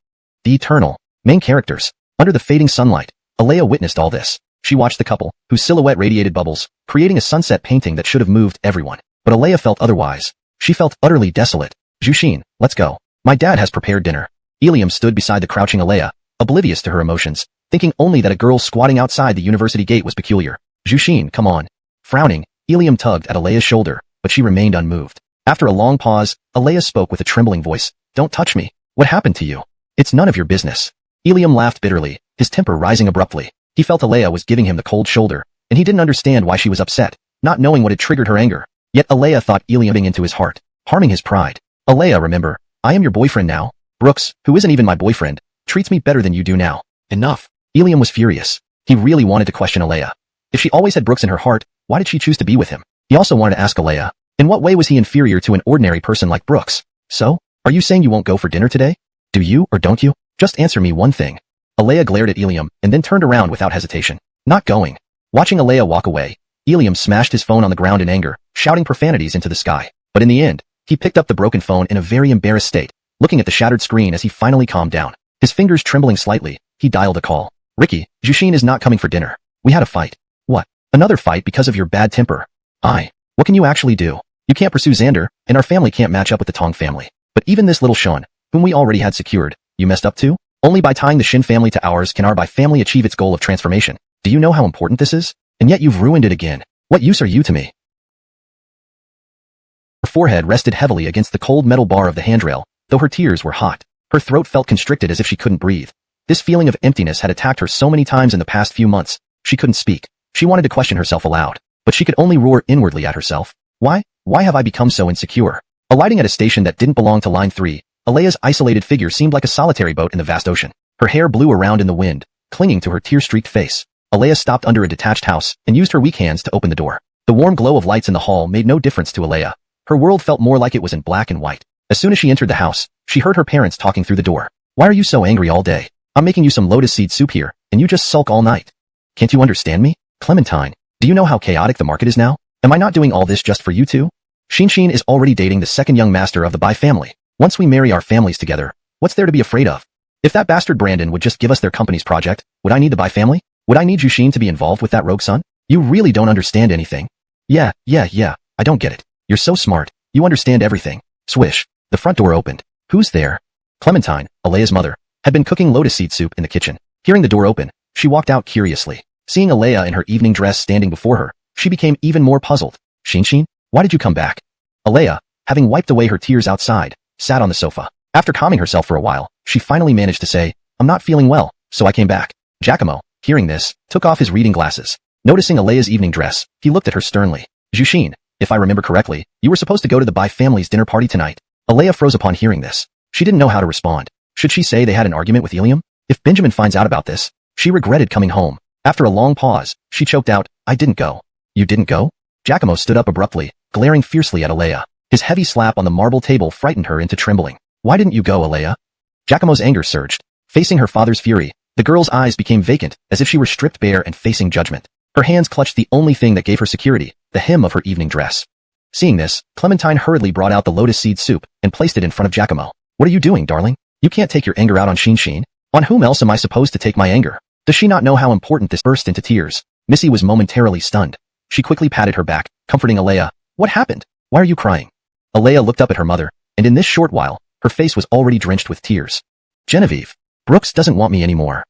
The eternal main characters. Under the fading sunlight, Alea witnessed all this. She watched the couple, whose silhouette radiated bubbles, creating a sunset painting that should have moved everyone. But Alea felt otherwise. She felt utterly desolate. Jushin, let's go. My dad has prepared dinner. Ilium stood beside the crouching Alea, oblivious to her emotions, thinking only that a girl squatting outside the university gate was peculiar. Jushin, come on. Frowning, Ilium tugged at Alea's shoulder, but she remained unmoved. After a long pause, Alea spoke with a trembling voice. Don't touch me. What happened to you? It's none of your business. Ilium laughed bitterly, his temper rising abruptly. He felt Alea was giving him the cold shoulder, and he didn't understand why she was upset, not knowing what had triggered her anger. Yet Alea thought Ilium into his heart, harming his pride. Alea, remember, I am your boyfriend now. Brooks, who isn't even my boyfriend, treats me better than you do now. Enough. Ilium was furious. He really wanted to question Alea. If she always had Brooks in her heart, why did she choose to be with him? He also wanted to ask Alea, in what way was he inferior to an ordinary person like Brooks? So, are you saying you won't go for dinner today? Do you or don't you? Just answer me one thing. Alea glared at Ilium and then turned around without hesitation. Not going. Watching Alea walk away, Ilium smashed his phone on the ground in anger, shouting profanities into the sky. But in the end, he picked up the broken phone in a very embarrassed state, looking at the shattered screen as he finally calmed down. His fingers trembling slightly, he dialed a call. Ricky, Jushin is not coming for dinner. We had a fight. What? Another fight because of your bad temper? What can you actually do? You can't pursue Xander, and our family can't match up with the Tong family. But even this little Sean, whom we already had secured, you messed up too? Only by tying the Shin family to ours can our Bai family achieve its goal of transformation. Do you know how important this is? And yet you've ruined it again. What use are you to me? Her forehead rested heavily against the cold metal bar of the handrail, though her tears were hot. Her throat felt constricted as if she couldn't breathe. This feeling of emptiness had attacked her so many times in the past few months. She couldn't speak. She wanted to question herself aloud, but she could only roar inwardly at herself. Why have I become so insecure? Alighting at a station that didn't belong to Line 3, Alea's isolated figure seemed like a solitary boat in the vast ocean. Her hair blew around in the wind, clinging to her tear-streaked face. Alea stopped under a detached house and used her weak hands to open the door. The warm glow of lights in the hall made no difference to Alea. Her world felt more like it was in black and white. As soon as she entered the house, she heard her parents talking through the door. Why are you so angry all day? I'm making you some lotus seed soup here, and you just sulk all night. Can't you understand me? Clementine, do you know how chaotic the market is now? Am I not doing all this just for you two? Shinshin is already dating the second young master of the Bai family. Once we marry our families together, what's there to be afraid of? If that bastard Brandon would just give us their company's project, would I need the Bai family? Would I need Jushin to be involved with that rogue son? You really don't understand anything. Yeah, I don't get it. You're so smart. You understand everything. Swish. The front door opened. Who's there? Clementine, Alea's mother, had been cooking lotus seed soup in the kitchen. Hearing the door open, she walked out curiously. Seeing Alea in her evening dress standing before her, she became even more puzzled. Shinshin, why did you come back? Alea, having wiped away her tears outside, sat on the sofa. After calming herself for a while, she finally managed to say, I'm not feeling well, so I came back. Giacomo, hearing this, took off his reading glasses. Noticing Alea's evening dress, he looked at her sternly. Jushin, if I remember correctly, you were supposed to go to the Bai family's dinner party tonight. Alea froze upon hearing this. She didn't know how to respond. Should she say they had an argument with Ilium? If Benjamin finds out about this, she regretted coming home. After a long pause, she choked out, I didn't go. You didn't go? Giacomo stood up abruptly, glaring fiercely at Alea. His heavy slap on the marble table frightened her into trembling. Why didn't you go, Alea? Giacomo's anger surged. Facing her father's fury, the girl's eyes became vacant, as if she were stripped bare and facing judgment. Her hands clutched the only thing that gave her security, the hem of her evening dress. Seeing this, Clementine hurriedly brought out the lotus seed soup and placed it in front of Giacomo. What are you doing, darling? You can't take your anger out on Shin. On whom else am I supposed to take my anger? Does she not know how important this? Burst into tears. Missy was momentarily stunned. She quickly patted her back, comforting Alea. What happened? Why are you crying? Alea looked up at her mother, and in this short while, her face was already drenched with tears. Genevieve, Brooks doesn't want me anymore.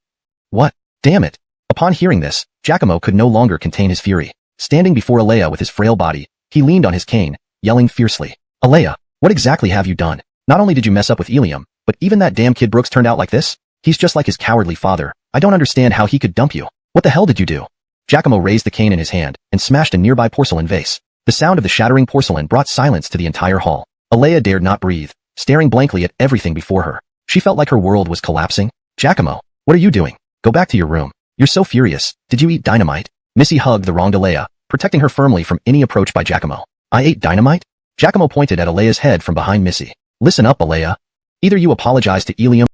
What? Damn it. Upon hearing this, Giacomo could no longer contain his fury. Standing before Alea with his frail body, he leaned on his cane, yelling fiercely. Alea, what exactly have you done? Not only did you mess up with Ilium, but even that damn kid Brooks turned out like this? He's just like his cowardly father. I don't understand how he could dump you. What the hell did you do? Giacomo raised the cane in his hand and smashed a nearby porcelain vase. The sound of the shattering porcelain brought silence to the entire hall. Alea dared not breathe, staring blankly at everything before her. She felt like her world was collapsing. Giacomo, what are you doing? Go back to your room. You're so furious. Did you eat dynamite? Missy hugged the wronged Alea, protecting her firmly from any approach by Giacomo. I ate dynamite? Giacomo pointed at Alea's head from behind Missy. Listen up, Alea. Either you apologize to Ilium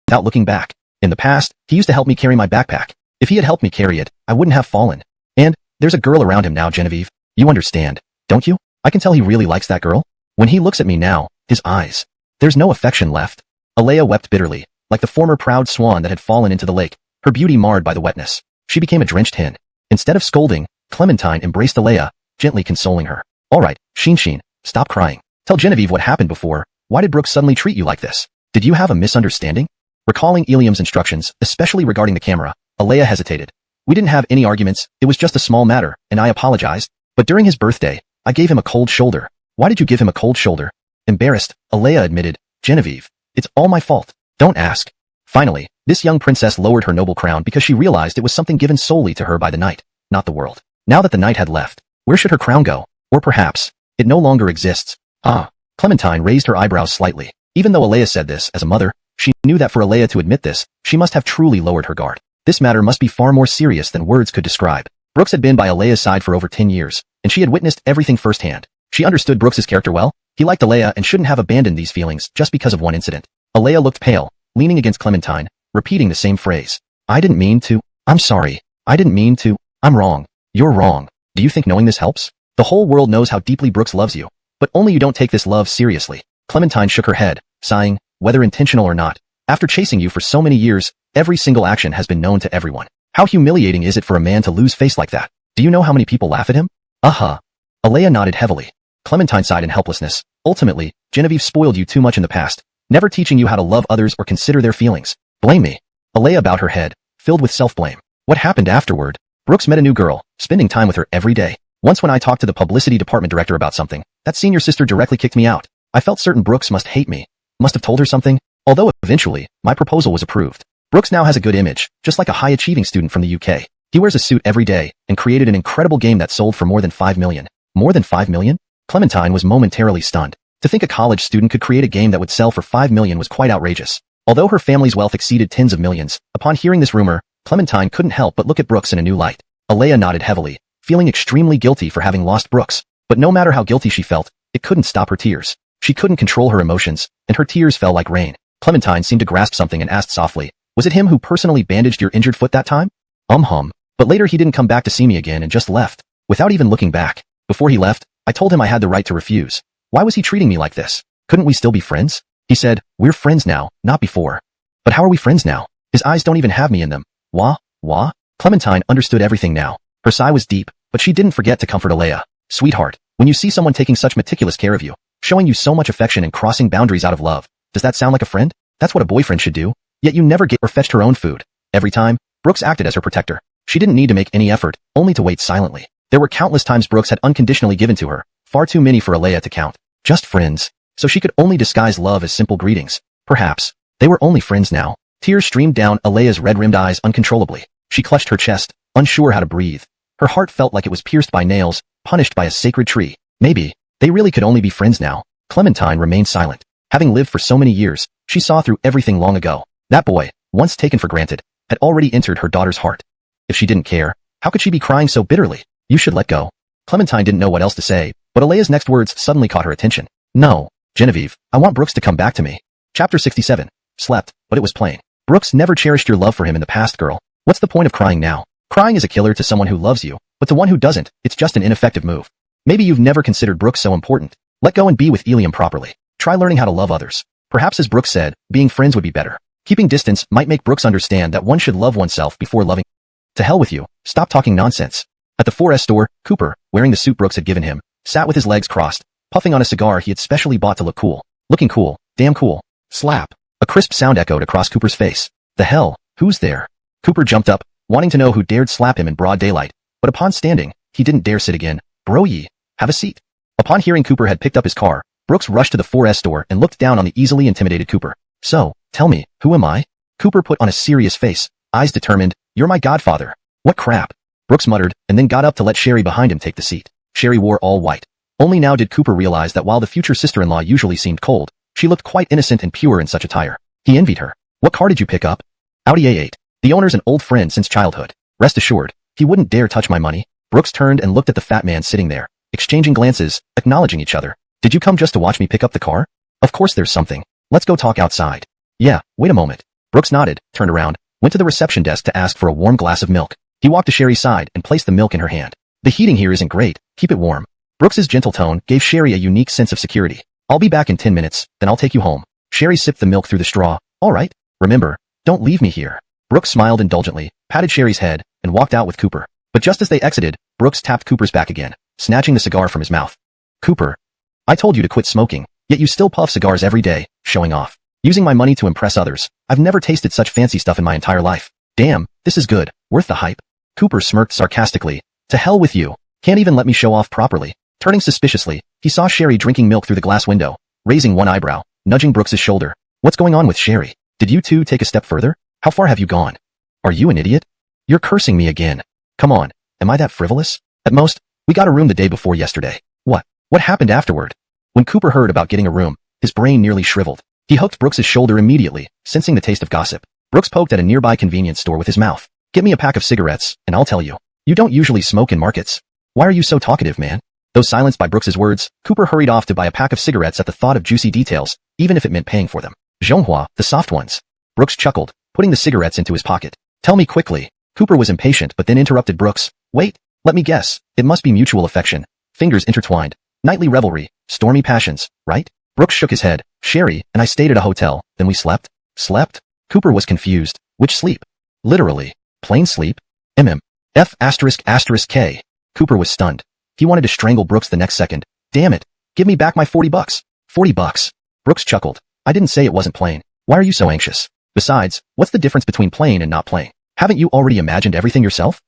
without looking back. In the past, he used to help me carry my backpack. If he had helped me carry it, I wouldn't have fallen. And there's a girl around him now, Genevieve. You understand, don't you? I can tell he really likes that girl. When he looks at me now, his eyes. There's no affection left. Alea wept bitterly, like the former proud swan that had fallen into the lake, her beauty marred by the wetness. She became a drenched hen. Instead of scolding, Clementine embraced Alea, gently consoling her. All right, Shin, stop crying. Tell Genevieve what happened before. Why did Brooks suddenly treat you like this? Did you have a misunderstanding? Recalling Ilium's instructions, especially regarding the camera, Alea hesitated. We didn't have any arguments, it was just a small matter, and I apologized. But during his birthday, I gave him a cold shoulder. Why did you give him a cold shoulder? Embarrassed, Alea admitted. Genevieve, it's all my fault. Don't ask. Finally, this young princess lowered her noble crown because she realized it was something given solely to her by the night, not the world. Now that the night had left, where should her crown go? Or perhaps, it no longer exists. Ah. Clementine raised her eyebrows slightly. Even though Alea said this as a mother, she knew that for Alea to admit this, she must have truly lowered her guard. This matter must be far more serious than words could describe. Brooks had been by Alea's side for over 10 years, and she had witnessed everything firsthand. She understood Brooks's character well. He liked Alea and shouldn't have abandoned these feelings just because of one incident. Alea looked pale, leaning against Clementine, repeating the same phrase. I didn't mean to. I'm sorry. I didn't mean to. I'm wrong. You're wrong. Do you think knowing this helps? The whole world knows how deeply Brooks loves you, but only you don't take this love seriously. Clementine shook her head, sighing, whether intentional or not. After chasing you for so many years, every single action has been known to everyone. How humiliating is it for a man to lose face like that? Do you know how many people laugh at him? Alea nodded heavily. Clementine sighed in helplessness. Ultimately, Genevieve spoiled you too much in the past, never teaching you how to love others or consider their feelings. Blame me. Alea bowed her head, filled with self-blame. What happened afterward? Brooks met a new girl, spending time with her every day. Once when I talked to the publicity department director about something, that senior sister directly kicked me out. I felt certain Brooks must hate me. Must have told her something. Although eventually, my proposal was approved. Brooks now has a good image, just like a high-achieving student from the UK. He wears a suit every day and created an incredible game that sold for more than 5 million. More than 5 million? Clementine was momentarily stunned. To think a college student could create a game that would sell for 5 million was quite outrageous. Although her family's wealth exceeded tens of millions, upon hearing this rumor, Clementine couldn't help but look at Brooks in a new light. Alea nodded heavily, feeling extremely guilty for having lost Brooks. But no matter how guilty she felt, it couldn't stop her tears. She couldn't control her emotions, and her tears fell like rain. Clementine seemed to grasp something and asked softly, was it him who personally bandaged your injured foot that time? But later he didn't come back to see me again and just left, without even looking back. Before he left, I told him I had the right to refuse. Why was he treating me like this? Couldn't we still be friends? He said, we're friends now, not before. But how are we friends now? His eyes don't even have me in them. Wah? Clementine understood everything now. Her sigh was deep, but she didn't forget to comfort Alea. Sweetheart, when you see someone taking such meticulous care of you, showing you so much affection and crossing boundaries out of love, does that sound like a friend? That's what a boyfriend should do. Yet you never get or fetched her own food. Every time, Brooks acted as her protector. She didn't need to make any effort, only to wait silently. There were countless times Brooks had unconditionally given to her, far too many for Alea to count. Just friends. So she could only disguise love as simple greetings. Perhaps, they were only friends now. Tears streamed down Alea's red-rimmed eyes uncontrollably. She clutched her chest, unsure how to breathe. Her heart felt like it was pierced by nails, punished by a sacred tree. Maybe, they really could only be friends now. Clementine remained silent. Having lived for so many years, she saw through everything long ago. That boy, once taken for granted, had already entered her daughter's heart. If she didn't care, How could she be crying so bitterly? You should let go. Clementine didn't know what else to say, but Alea's next words suddenly caught her attention. No, Genevieve, I want Brooks to come back to me. Chapter 67. Slept, but it was plain. Brooks never cherished your love for him in the past, girl. What's the point of crying now? Crying is a killer to someone who loves you, but to one who doesn't, it's just an ineffective move. Maybe you've never considered Brooks so important. Let go and be with Eliam properly. Try learning how to love others. Perhaps as Brooks said, being friends would be better. Keeping distance might make Brooks understand that one should love oneself before loving. To hell with you. Stop talking nonsense. At the 4S store, Cooper, wearing the suit Brooks had given him, sat with his legs crossed, puffing on a cigar he had specially bought to look cool. Looking cool. Damn cool. Slap. A crisp sound echoed across Cooper's face. The hell? Who's there? Cooper jumped up, wanting to know who dared slap him in broad daylight, but upon standing, he didn't dare sit again. Bro ye. Have a seat. Upon hearing Cooper had picked up his car, Brooks rushed to the 4S store and looked down on the easily intimidated Cooper. So, tell me, who am I? Cooper put on a serious face, eyes determined. You're my godfather. What crap? Brooks muttered, and then got up to let Sherry behind him take the seat. Sherry wore all white. Only now did Cooper realize that while the future sister-in-law usually seemed cold, she looked quite innocent and pure in such attire. He envied her. What car did you pick up? Audi A8. The owner's an old friend since childhood. Rest assured, he wouldn't dare touch my money. Brooks turned and looked at the fat man sitting there, exchanging glances, acknowledging each other. Did you come just to watch me pick up the car? Of course there's something. Let's go talk outside. Yeah, wait a moment. Brooks nodded, turned around, went to the reception desk to ask for a warm glass of milk. He walked to Sherry's side and placed the milk in her hand. The heating here isn't great. Keep it warm. Brooks's gentle tone gave Sherry a unique sense of security. I'll be back in 10 minutes, then I'll take you home. Sherry sipped the milk through the straw. All right. Remember, don't leave me here. Brooks smiled indulgently, patted Sherry's head, and walked out with Cooper. But just as they exited, Brooks tapped Cooper's back again, snatching the cigar from his mouth. Cooper, I told you to quit smoking, yet you still puff cigars every day, showing off. Using my money to impress others. I've never tasted such fancy stuff in my entire life. Damn, this is good. Worth the hype. Cooper smirked sarcastically. To hell with you. Can't even let me show off properly. Turning suspiciously, he saw Sherry drinking milk through the glass window, raising one eyebrow, nudging Brooks's shoulder. What's going on with Sherry? Did you two take a step further? How far have you gone? Are you an idiot? You're cursing me again. Come on. Am I that frivolous? At most, we got a room the day before yesterday. What? What happened afterward? When Cooper heard about getting a room, his brain nearly shriveled. He hooked Brooks's shoulder immediately, sensing the taste of gossip. Brooks poked at a nearby convenience store with his mouth. Get me a pack of cigarettes, and I'll tell you. You don't usually smoke in markets. Why are you so talkative, man? Though silenced by Brooks's words, Cooper hurried off to buy a pack of cigarettes at the thought of juicy details, even if it meant paying for them. Donghua, the soft ones. Brooks chuckled, putting the cigarettes into his pocket. Tell me quickly. Cooper was impatient but then interrupted Brooks. Wait, let me guess. It must be mutual affection. Fingers intertwined. Nightly revelry. Stormy passions, right? Brooks shook his head. Sherry and I stayed at a hotel, then we slept. Slept? Cooper was confused. Which sleep? Literally. Plain sleep? F***K. Cooper was stunned. He wanted to strangle Brooks the next second. Damn it. Give me back my $40. $40. Brooks chuckled. I didn't say it wasn't plain. Why are you so anxious? Besides, what's the difference between plain and not plain? Haven't you already imagined everything yourself?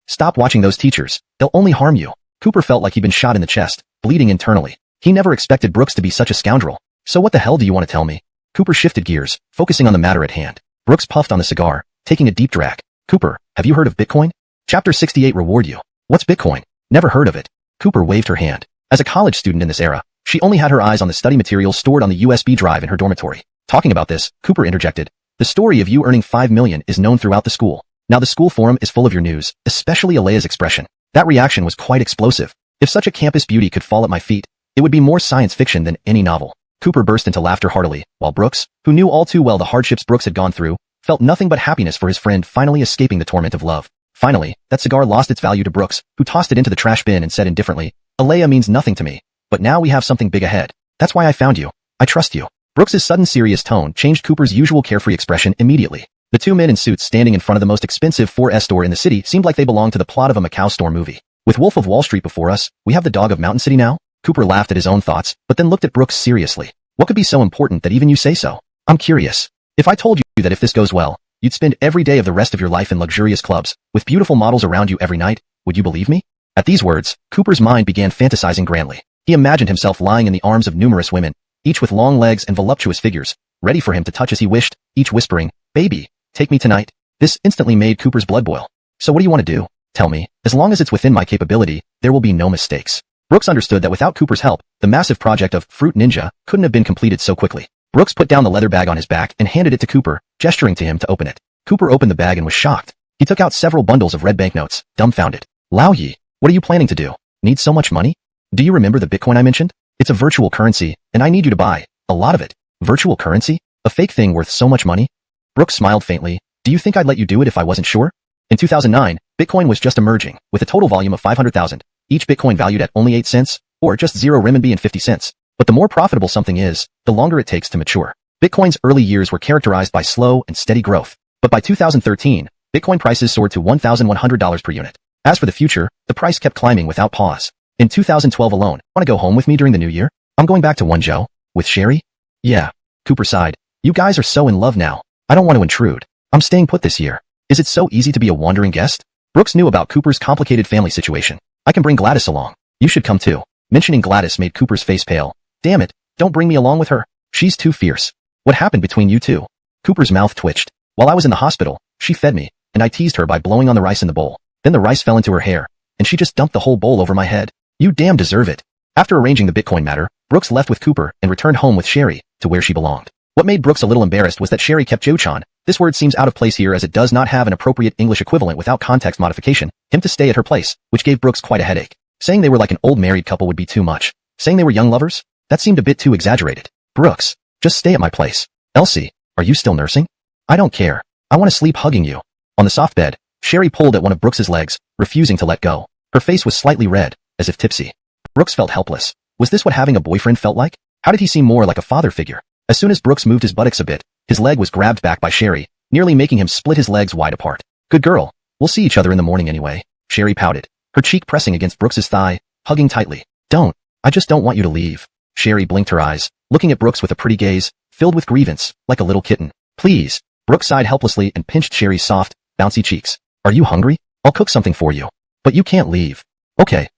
Stop watching those teachers. They'll only harm you. Cooper felt like he'd been shot in the chest, bleeding internally. He never expected Brooks to be such a scoundrel. So what the hell do you want to tell me? Cooper shifted gears, focusing on the matter at hand. Brooks puffed on the cigar, taking a deep drag. Cooper, have you heard of Bitcoin? Chapter 68 Reward you. What's Bitcoin? Never heard of it. Cooper waved her hand. As a college student in this era, she only had her eyes on the study materials stored on the USB drive in her dormitory. Talking about this, Cooper interjected. The story of you earning $5 million is known throughout the school. Now the school forum is full of your news, especially Alea's expression. That reaction was quite explosive. If such a campus beauty could fall at my feet, it would be more science fiction than any novel. Cooper burst into laughter heartily, while Brooks, who knew all too well the hardships Brooks had gone through, felt nothing but happiness for his friend finally escaping the torment of love. Finally, that cigar lost its value to Brooks, who tossed it into the trash bin and said indifferently, Alea means nothing to me, but now we have something big ahead. That's why I found you. I trust you. Brooks's sudden serious tone changed Cooper's usual carefree expression immediately. The two men in suits standing in front of the most expensive 4S store in the city seemed like they belonged to the plot of a Macau store movie. With Wolf of Wall Street before us, we have the dog of Mountain City now? Cooper laughed at his own thoughts, but then looked at Brooks seriously. What could be so important that even you say so? I'm curious. If I told you that if this goes well, you'd spend every day of the rest of your life in luxurious clubs, with beautiful models around you every night, would you believe me? At these words, Cooper's mind began fantasizing grandly. He imagined himself lying in the arms of numerous women, each with long legs and voluptuous figures, ready for him to touch as he wished, each whispering, baby, take me tonight. This instantly made Cooper's blood boil. So what do you want to do? Tell me. As long as it's within my capability, there will be no mistakes. Brooks understood that without Cooper's help, the massive project of Fruit Ninja couldn't have been completed so quickly. Brooks put down the leather bag on his back and handed it to Cooper, gesturing to him to open it. Cooper opened the bag and was shocked. He took out several bundles of red banknotes, dumbfounded. Lao Yi, what are you planning to do? Need so much money? Do you remember the Bitcoin I mentioned? It's a virtual currency, and I need you to buy a lot of it. Virtual currency? A fake thing worth so much money? Brooks smiled faintly. Do you think I'd let you do it if I wasn't sure? In 2009, Bitcoin was just emerging, with a total volume of 500,000, each Bitcoin valued at only 8 cents, or just 0 renminbi and 50 cents. But the more profitable something is, the longer it takes to mature. Bitcoin's early years were characterized by slow and steady growth. But by 2013, Bitcoin prices soared to $1,100 per unit. As for the future, the price kept climbing without pause. In 2012 alone, want to go home with me during the new year? I'm going back to Wenzhou. With Sherry? Yeah. Cooper sighed. You guys are so in love now. I don't want to intrude. I'm staying put this year. Is it so easy to be a wandering guest? Brooks knew about Cooper's complicated family situation. I can bring Gladys along. You should come too. Mentioning Gladys made Cooper's face pale. Damn it, don't bring me along with her. She's too fierce. What happened between you two? Cooper's mouth twitched. While I was in the hospital, she fed me, and I teased her by blowing on the rice in the bowl. Then the rice fell into her hair, and she just dumped the whole bowl over my head. You damn deserve it. After arranging the Bitcoin matter, Brooks left with Cooper and returned home with Sherry, to where she belonged. What made Brooks a little embarrassed was that Sherry kept Jochan. This word seems out of place here as it does not have an appropriate English equivalent without context modification, him to stay at her place, which gave Brooks quite a headache. Saying they were like an old married couple would be too much. Saying they were young lovers? That seemed a bit too exaggerated. Brooks, just stay at my place. Elsie, are you still nursing? I don't care. I want to sleep hugging you. On the soft bed, Sherry pulled at one of Brooks's legs, refusing to let go. Her face was slightly red, as if tipsy. Brooks felt helpless. Was this what having a boyfriend felt like? How did he seem more like a father figure? As soon as Brooks moved his buttocks a bit, his leg was grabbed back by Sherry, nearly making him split his legs wide apart. Good girl. We'll see each other in the morning anyway. Sherry pouted, her cheek pressing against Brooks's thigh, hugging tightly. Don't. I just don't want you to leave. Sherry blinked her eyes, looking at Brooks with a pretty gaze, filled with grievance, like a little kitten. Please. Brooks sighed helplessly and pinched Sherry's soft, bouncy cheeks. Are you hungry? I'll cook something for you. But you can't leave. Okay.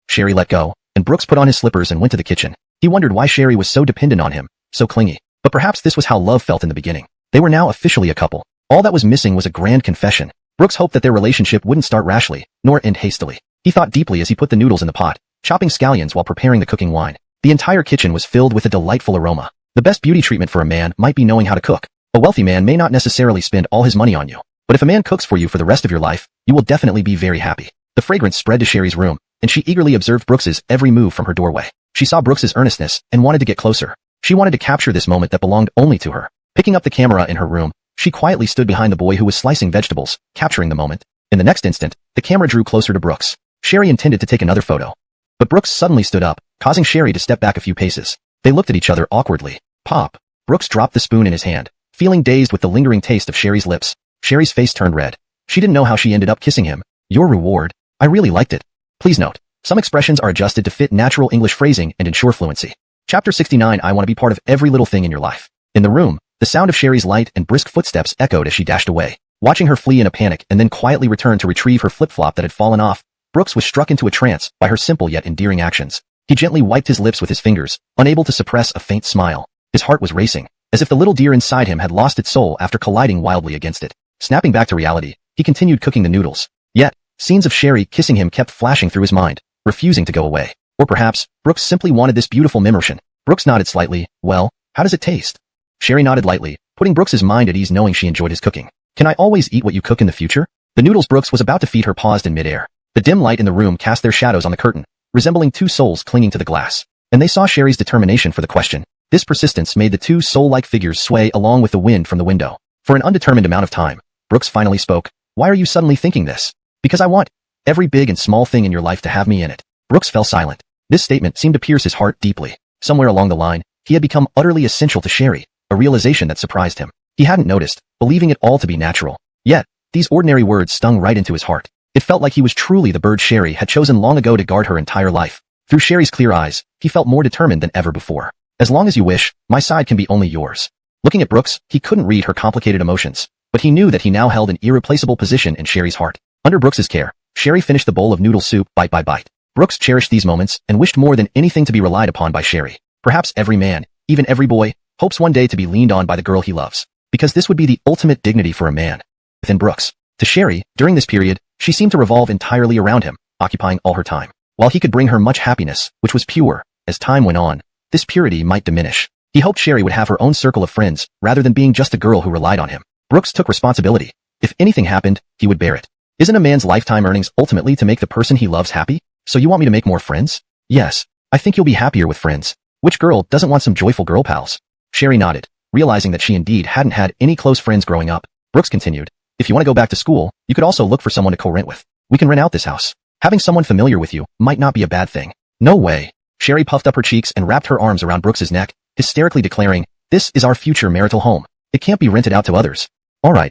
Sherry let go, and Brooks put on his slippers and went to the kitchen. He wondered why Sherry was so dependent on him, so clingy. But perhaps this was how love felt in the beginning. They were now officially a couple. All that was missing was a grand confession. Brooks hoped that their relationship wouldn't start rashly, nor end hastily. He thought deeply as he put the noodles in the pot, chopping scallions while preparing the cooking wine. The entire kitchen was filled with a delightful aroma. The best beauty treatment for a man might be knowing how to cook. A wealthy man may not necessarily spend all his money on you, but if a man cooks for you for the rest of your life, you will definitely be very happy. The fragrance spread to Sherry's room, and she eagerly observed Brooks's every move from her doorway. She saw Brooks's earnestness and wanted to get closer. She wanted to capture this moment that belonged only to her. Picking up the camera in her room, she quietly stood behind the boy who was slicing vegetables, capturing the moment. In the next instant, the camera drew closer to Brooks. Sherry intended to take another photo. But Brooks suddenly stood up, causing Sherry to step back a few paces. They looked at each other awkwardly. Pop. Brooks dropped the spoon in his hand, feeling dazed with the lingering taste of Sherry's lips. Sherry's face turned red. She didn't know how she ended up kissing him. Your reward. I really liked it. Please note, some expressions are adjusted to fit natural English phrasing and ensure fluency. Chapter 69. I want to be part of every little thing in your life. In the room, the sound of Sherry's light and brisk footsteps echoed as she dashed away. Watching her flee in a panic and then quietly return to retrieve her flip-flop that had fallen off, Brooks was struck into a trance by her simple yet endearing actions. He gently wiped his lips with his fingers, unable to suppress a faint smile. His heart was racing, as if the little deer inside him had lost its soul after colliding wildly against it. Snapping back to reality, he continued cooking the noodles. Yet, scenes of Sherry kissing him kept flashing through his mind, refusing to go away. Or perhaps, Brooks simply wanted this beautiful memoration. Brooks nodded slightly. Well, how does it taste? Sherry nodded lightly, putting Brooks's mind at ease knowing she enjoyed his cooking. Can I always eat what you cook in the future? The noodles Brooks was about to feed her paused in midair. The dim light in the room cast their shadows on the curtain, resembling two souls clinging to the glass. And they saw Sherry's determination for the question. This persistence made the two soul-like figures sway along with the wind from the window. For an undetermined amount of time, Brooks finally spoke. Why are you suddenly thinking this? Because I want every big and small thing in your life to have me in it. Brooks fell silent. This statement seemed to pierce his heart deeply. Somewhere along the line, he had become utterly essential to Sherry, a realization that surprised him. He hadn't noticed, believing it all to be natural. Yet, these ordinary words stung right into his heart. It felt like he was truly the bird Sherry had chosen long ago to guard her entire life. Through Sherry's clear eyes, he felt more determined than ever before. As long as you wish, my side can be only yours. Looking at Brooks, he couldn't read her complicated emotions, but he knew that he now held an irreplaceable position in Sherry's heart. Under Brooks's care, Sherry finished the bowl of noodle soup bite by bite. Brooks cherished these moments and wished more than anything to be relied upon by Sherry. Perhaps every man, even every boy, hopes one day to be leaned on by the girl he loves, because this would be the ultimate dignity for a man. Within Brooks, to Sherry, during this period, she seemed to revolve entirely around him, occupying all her time. While he could bring her much happiness, which was pure, as time went on, this purity might diminish. He hoped Sherry would have her own circle of friends, rather than being just a girl who relied on him. Brooks took responsibility. If anything happened, he would bear it. Isn't a man's lifetime earnings ultimately to make the person he loves happy? So you want me to make more friends? Yes. I think you'll be happier with friends. Which girl doesn't want some joyful girl pals? Sherry nodded, realizing that she indeed hadn't had any close friends growing up. Brooks continued, if you want to go back to school, you could also look for someone to co-rent with. We can rent out this house. Having someone familiar with you might not be a bad thing. No way. Sherry puffed up her cheeks and wrapped her arms around Brooks's neck, hysterically declaring, this is our future marital home. It can't be rented out to others. All right.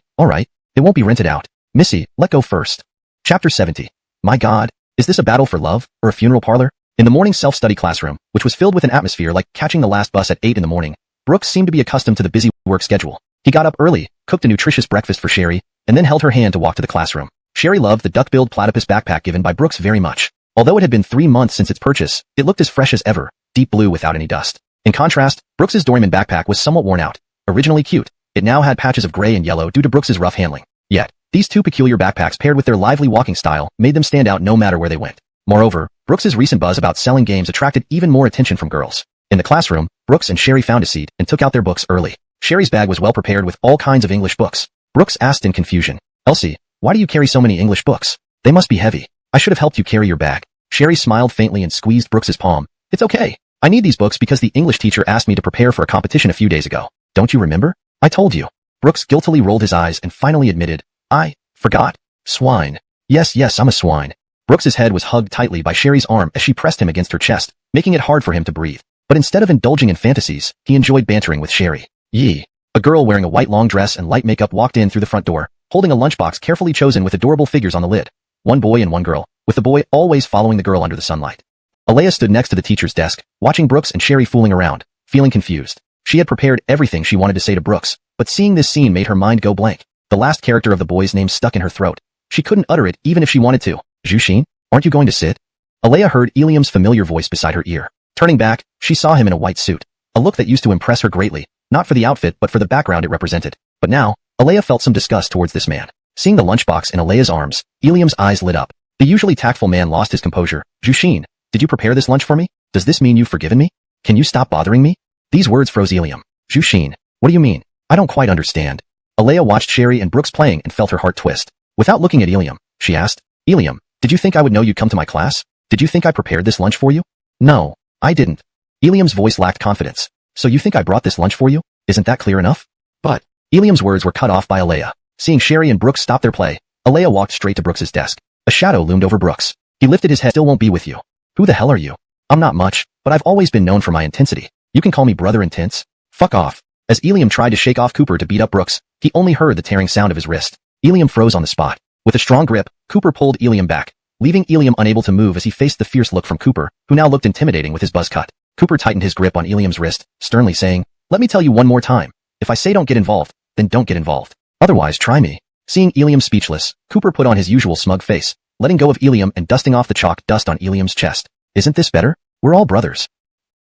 It won't be rented out. Missy, let go first. Chapter 70. My God, is this a battle for love, or a funeral parlor? In the morning self-study classroom, which was filled with an atmosphere like catching the last bus at 8 in the morning, Brooks seemed to be accustomed to the busy work schedule. He got up early, cooked a nutritious breakfast for Sherry, and then held her hand to walk to the classroom. Sherry loved the duck-billed platypus backpack given by Brooks very much. Although it had been 3 months since its purchase, it looked as fresh as ever, deep blue without any dust. In contrast, Brooks's Doryman backpack was somewhat worn out. Originally cute, it now had patches of gray and yellow due to Brooks's rough handling. Yet, these two peculiar backpacks paired with their lively walking style made them stand out no matter where they went. Moreover, Brooks's recent buzz about selling games attracted even more attention from girls. In the classroom, Brooks and Sherry found a seat and took out their books early. Sherry's bag was well prepared with all kinds of English books. Brooks asked in confusion, Elsie, why do you carry so many English books? They must be heavy. I should have helped you carry your bag. Sherry smiled faintly and squeezed Brooks's palm. It's okay. I need these books because the English teacher asked me to prepare for a competition a few days ago. Don't you remember? I told you. Brooks guiltily rolled his eyes and finally admitted, I forgot. Swine. Yes, I'm a swine. Brooks's head was hugged tightly by Sherry's arm as she pressed him against her chest, making it hard for him to breathe. But instead of indulging in fantasies, he enjoyed bantering with Sherry. Yee. A girl wearing a white long dress and light makeup walked in through the front door, holding a lunchbox carefully chosen with adorable figures on the lid. One boy and one girl, with the boy always following the girl under the sunlight. Alea stood next to the teacher's desk, watching Brooks and Sherry fooling around, feeling confused. She had prepared everything she wanted to say to Brooks, but seeing this scene made her mind go blank. The last character of the boy's name stuck in her throat. She couldn't utter it even if she wanted to. Jushin, aren't you going to sit? Alea heard Ilium's familiar voice beside her ear. Turning back, she saw him in a white suit. A look that used to impress her greatly, not for the outfit but for the background it represented. But now, Alea felt some disgust towards this man. Seeing the lunchbox in Alea's arms, Ilium's eyes lit up. The usually tactful man lost his composure. Jushin, did you prepare this lunch for me? Does this mean you've forgiven me? Can you stop bothering me? These words froze Ilium. Jushin, what do you mean? I don't quite understand. Alea watched Sherry and Brooks playing and felt her heart twist. Without looking at Ilium, she asked, Ilium, did you think I would know you'd come to my class? Did you think I prepared this lunch for you? No, I didn't. Ilium's voice lacked confidence. So you think I brought this lunch for you? Isn't that clear enough? But, Ilium's words were cut off by Alea. Seeing Sherry and Brooks stop their play, Alea walked straight to Brooks's desk. A shadow loomed over Brooks. He lifted his head. Still won't be with you. Who the hell are you? I'm not much, but I've always been known for my intensity. You can call me Brother Intense. Fuck off. As Ilium tried to shake off Cooper to beat up Brooks, he only heard the tearing sound of his wrist. Ilium froze on the spot. With a strong grip, Cooper pulled Ilium back, leaving Ilium unable to move as he faced the fierce look from Cooper, who now looked intimidating with his buzz cut. Cooper tightened his grip on Ilium's wrist, sternly saying, let me tell you one more time. If I say don't get involved, then don't get involved. Otherwise try me. Seeing Ilium speechless, Cooper put on his usual smug face, letting go of Ilium and dusting off the chalk dust on Ilium's chest. Isn't this better? We're all brothers.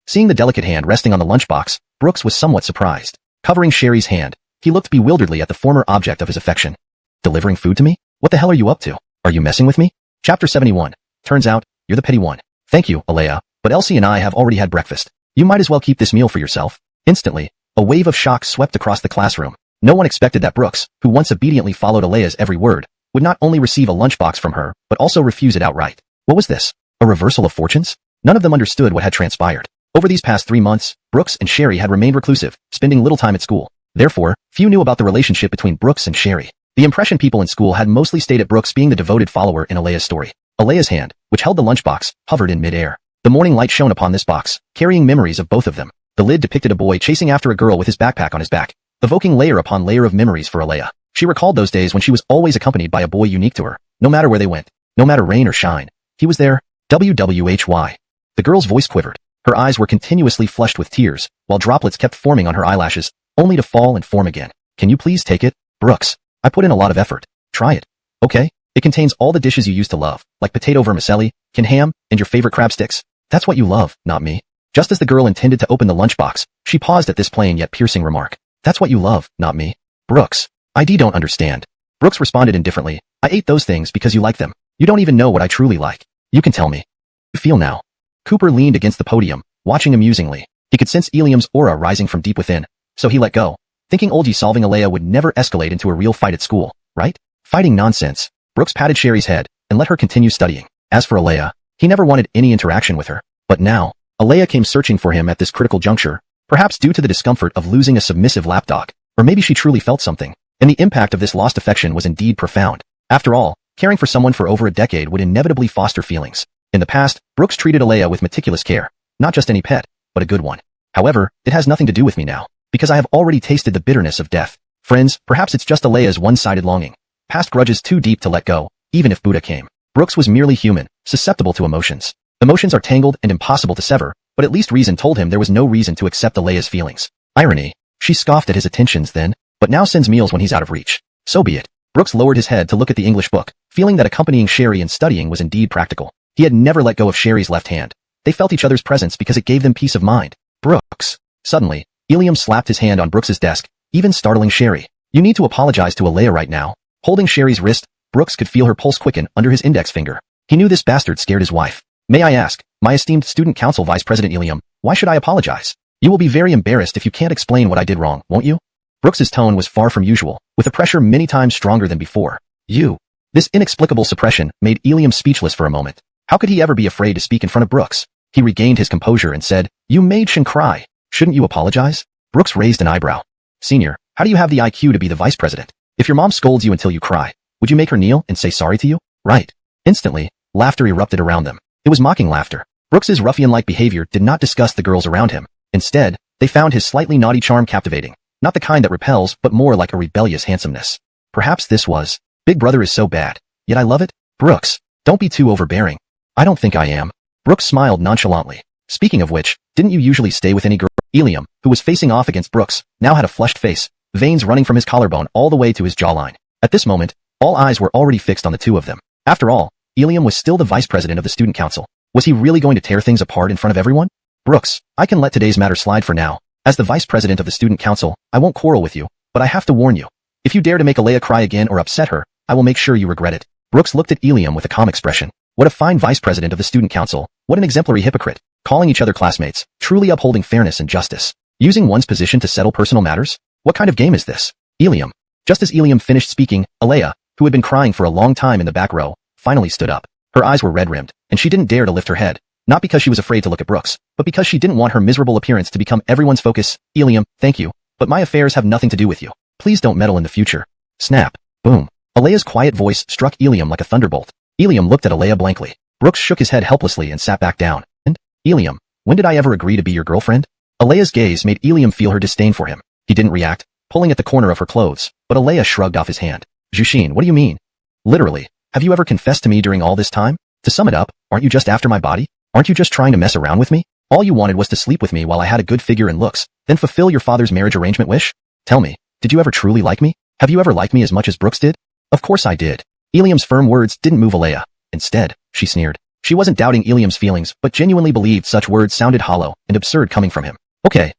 Seeing the delicate hand resting on the lunchbox, Brooks was somewhat surprised. Covering Sherry's hand, he looked bewilderedly at the former object of his affection. Delivering food to me? What the hell are you up to? Are you messing with me? Chapter 71. Turns out, you're the petty one. Thank you, Alea, but Elsie and I have already had breakfast. You might as well keep this meal for yourself. Instantly, a wave of shock swept across the classroom. No one expected that Brooks, who once obediently followed Alea's every word, would not only receive a lunchbox from her, but also refuse it outright. What was this? A reversal of fortunes? None of them understood what had transpired. Over these past 3 months, Brooks and Sherry had remained reclusive, spending little time at school. Therefore, few knew about the relationship between Brooks and Sherry. The impression people in school had mostly stayed at Brooks being the devoted follower in Alea's story. Alea's hand, which held the lunchbox, hovered in mid-air. The morning light shone upon this box, carrying memories of both of them. The lid depicted a boy chasing after a girl with his backpack on his back, evoking layer upon layer of memories for Alea. She recalled those days when she was always accompanied by a boy unique to her, no matter where they went, no matter rain or shine. He was there. WWHY. The girl's voice quivered. Her eyes were continuously flushed with tears, while droplets kept forming on her eyelashes, only to fall and form again. Can you please take it? Brooks, I put in a lot of effort. Try it. Okay? It contains all the dishes you used to love, like potato vermicelli, canned ham, and your favorite crab sticks. That's what you love, not me. Just as the girl intended to open the lunchbox, she paused at this plain yet piercing remark. That's what you love, not me. Brooks, I don't understand. Brooks responded indifferently. I ate those things because you like them. You don't even know what I truly like. You can tell me. You feel now. Cooper leaned against the podium, watching amusingly. He could sense Ilium's aura rising from deep within, so he let go, thinking old Yi solving Alea would never escalate into a real fight at school. right? Fighting nonsense. Brooks patted Sherry's head and let her continue studying. As for Alea, he never wanted any interaction with her. But now, Alea came searching for him at this critical juncture, perhaps due to the discomfort of losing a submissive lapdog, or maybe she truly felt something, and the impact of this lost affection was indeed profound. After all, caring for someone for over a decade would inevitably foster feelings. In the past, Brooks treated Alea with meticulous care, not just any pet, but a good one. However, it has nothing to do with me now, because I have already tasted the bitterness of death. Friends, perhaps it's just Alea's one-sided longing. Past grudges too deep to let go, even if Buddha came. Brooks was merely human, susceptible to emotions. Emotions are tangled and impossible to sever, but at least reason told him there was no reason to accept Alea's feelings. Irony. She scoffed at his attentions then, but now sends meals when he's out of reach. So be it. Brooks lowered his head to look at the English book, feeling that accompanying Sherry in studying was indeed practical. He had never let go of Sherry's left hand. They felt each other's presence because it gave them peace of mind. Brooks. Suddenly, Ilium slapped his hand on Brooks's desk, even startling Sherry. You need to apologize to Alea right now. Holding Sherry's wrist, Brooks could feel her pulse quicken under his index finger. He knew this bastard scared his wife. May I ask, my esteemed student council vice president Ilium, why should I apologize? You will be very embarrassed if you can't explain what I did wrong, won't you? Brooks's tone was far from usual, with a pressure many times stronger than before. You. This inexplicable suppression made Ilium speechless for a moment. How could he ever be afraid to speak in front of Brooks? He regained his composure and said, You made Shin cry. Shouldn't you apologize? Brooks raised an eyebrow. Senior, how do you have the IQ to be the vice president? If your mom scolds you until you cry, would you make her kneel and say sorry to you? Right. Instantly, laughter erupted around them. It was mocking laughter. Brooks's ruffian-like behavior did not disgust the girls around him. Instead, they found his slightly naughty charm captivating. Not the kind that repels, but more like a rebellious handsomeness. Perhaps this was, Big Brother is so bad, yet I love it? Brooks, don't be too overbearing. I don't think I am. Brooks smiled nonchalantly. Speaking of which, didn't you usually stay with any girl? Ilium, who was facing off against Brooks, now had a flushed face, veins running from his collarbone all the way to his jawline. At this moment, all eyes were already fixed on the two of them. After all, Ilium was still the vice president of the student council. Was he really going to tear things apart in front of everyone? Brooks, I can let today's matter slide for now. As the vice president of the student council, I won't quarrel with you, but I have to warn you. If you dare to make Alea cry again or upset her, I will make sure you regret it. Brooks looked at Ilium with a calm expression. What a fine vice president of the student council. What an exemplary hypocrite. Calling each other classmates, truly upholding fairness and justice. Using one's position to settle personal matters? What kind of game is this? Ilium. Just as Ilium finished speaking, Alea, who had been crying for a long time in the back row, finally stood up. Her eyes were red-rimmed, and she didn't dare to lift her head. Not because she was afraid to look at Brooks, but because she didn't want her miserable appearance to become everyone's focus. Ilium, thank you, but my affairs have nothing to do with you. Please don't meddle in the future. Snap. Boom. Alea's quiet voice struck Ilium like a thunderbolt. Ilium looked at Alea blankly. Brooks shook his head helplessly and sat back down. And, Ilium, when did I ever agree to be your girlfriend? Alea's gaze made Ilium feel her disdain for him. He didn't react, pulling at the corner of her clothes, but Alea shrugged off his hand. Jushin, what do you mean? Literally, have you ever confessed to me during all this time? To sum it up, aren't you just after my body? Aren't you just trying to mess around with me? All you wanted was to sleep with me while I had a good figure and looks, then fulfill your father's marriage arrangement wish? Tell me, did you ever truly like me? Have you ever liked me as much as Brooks did? Of course I did. Ilium's firm words didn't move Alea. Instead, she sneered. She wasn't doubting Ilium's feelings, but genuinely believed such words sounded hollow and absurd coming from him. Okay,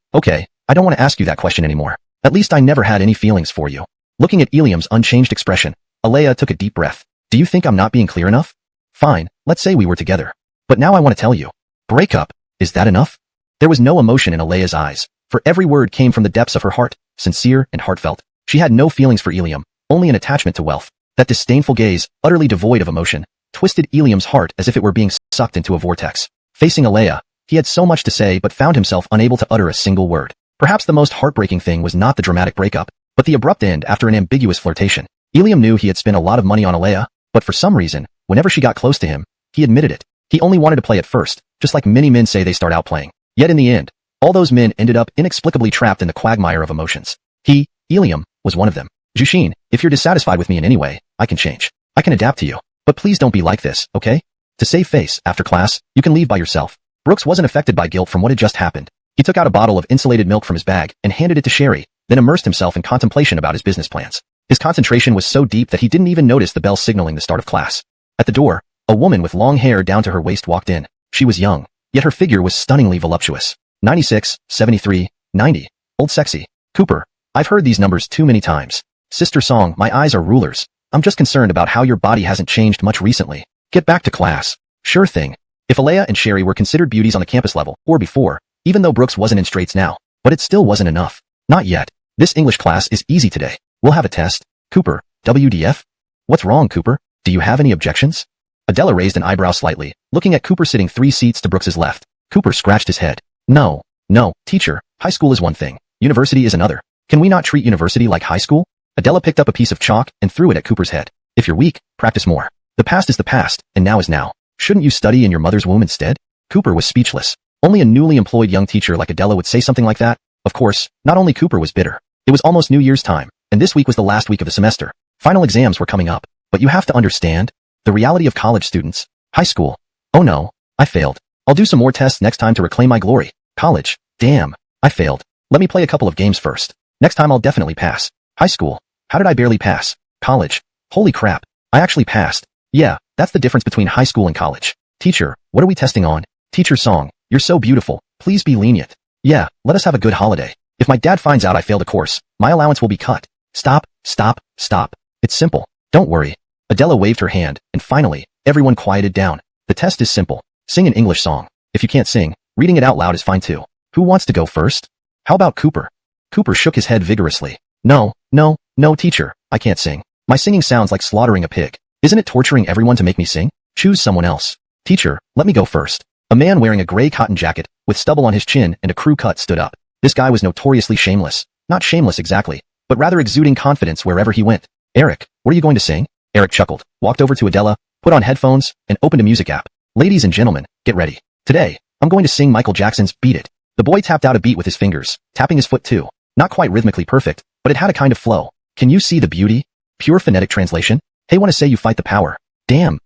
I don't want to ask you that question anymore. At least I never had any feelings for you. Looking at Ilium's unchanged expression, Alea took a deep breath. Do you think I'm not being clear enough? Fine, let's say we were together. But now I want to tell you. Break up. Is that enough? There was no emotion in Alea's eyes, for every word came from the depths of her heart, sincere and heartfelt. She had no feelings for Ilium, only an attachment to wealth. That disdainful gaze, utterly devoid of emotion, twisted Ilium's heart as if it were being sucked into a vortex. Facing Alea, he had so much to say but found himself unable to utter a single word. Perhaps the most heartbreaking thing was not the dramatic breakup, but the abrupt end after an ambiguous flirtation. Ilium knew he had spent a lot of money on Alea, but for some reason, whenever she got close to him, he admitted it. He only wanted to play at first, just like many men say they start out playing. Yet in the end, all those men ended up inexplicably trapped in the quagmire of emotions. He, Ilium, was one of them. Jushin, if you're dissatisfied with me in any way, I can change. I can adapt to you. But please don't be like this, okay? To save face, after class, you can leave by yourself. Brooks wasn't affected by guilt from what had just happened. He took out a bottle of insulated milk from his bag and handed it to Sherry, then immersed himself in contemplation about his business plans. His concentration was so deep that he didn't even notice the bell signaling the start of class. At the door, a woman with long hair down to her waist walked in. She was young, yet her figure was stunningly voluptuous. 96, 73, 90. Old sexy. Cooper, I've heard these numbers too many times. Sister Song, my eyes are rulers. I'm just concerned about how your body hasn't changed much recently. Get back to class. Sure thing. If Alea and Sherry were considered beauties on the campus level, or before, even though Brooks wasn't in straights now, but it still wasn't enough. Not yet. This English class is easy today. We'll have a test. Cooper, WDF? What's wrong, Cooper? Do you have any objections? Adela raised an eyebrow slightly, looking at Cooper sitting 3 seats to Brooks's left. Cooper scratched his head. No, teacher, high school is one thing. University is another. Can we not treat university like high school? Adela picked up a piece of chalk and threw it at Cooper's head. If you're weak, practice more. The past is the past, and now is now. Shouldn't you study in your mother's womb instead? Cooper was speechless. Only a newly employed young teacher like Adela would say something like that. Of course, not only Cooper was bitter. It was almost New Year's time, and this week was the last week of the semester. Final exams were coming up. But you have to understand the reality of college students. High school. Oh no, I failed. I'll do some more tests next time to reclaim my glory. College. Damn, I failed. Let me play a couple of games first. Next time I'll definitely pass. High school. How did I barely pass? College. Holy crap. I actually passed. Yeah, that's the difference between high school and college. Teacher, what are we testing on? Teacher song. You're so beautiful. Please be lenient. Yeah, let us have a good holiday. If my dad finds out I failed a course, my allowance will be cut. Stop. It's simple. Don't worry. Adela waved her hand, and finally, everyone quieted down. The test is simple. Sing an English song. If you can't sing, reading it out loud is fine too. Who wants to go first? How about Cooper? Cooper shook his head vigorously. No, teacher, I can't sing. My singing sounds like slaughtering a pig. Isn't it torturing everyone to make me sing? Choose someone else. Teacher, let me go first. A man wearing a gray cotton jacket, with stubble on his chin and a crew cut stood up. This guy was notoriously shameless. Not shameless exactly, but rather exuding confidence wherever he went. Eric, what are you going to sing? Eric chuckled, walked over to Adela, put on headphones, and opened a music app. Ladies and gentlemen, get ready. Today, I'm going to sing Michael Jackson's Beat It. The boy tapped out a beat with his fingers, tapping his foot too. Not quite rhythmically perfect, but it had a kind of flow. Can you see the beauty? Pure phonetic translation? Hey, wanna say you fight the power. Damn,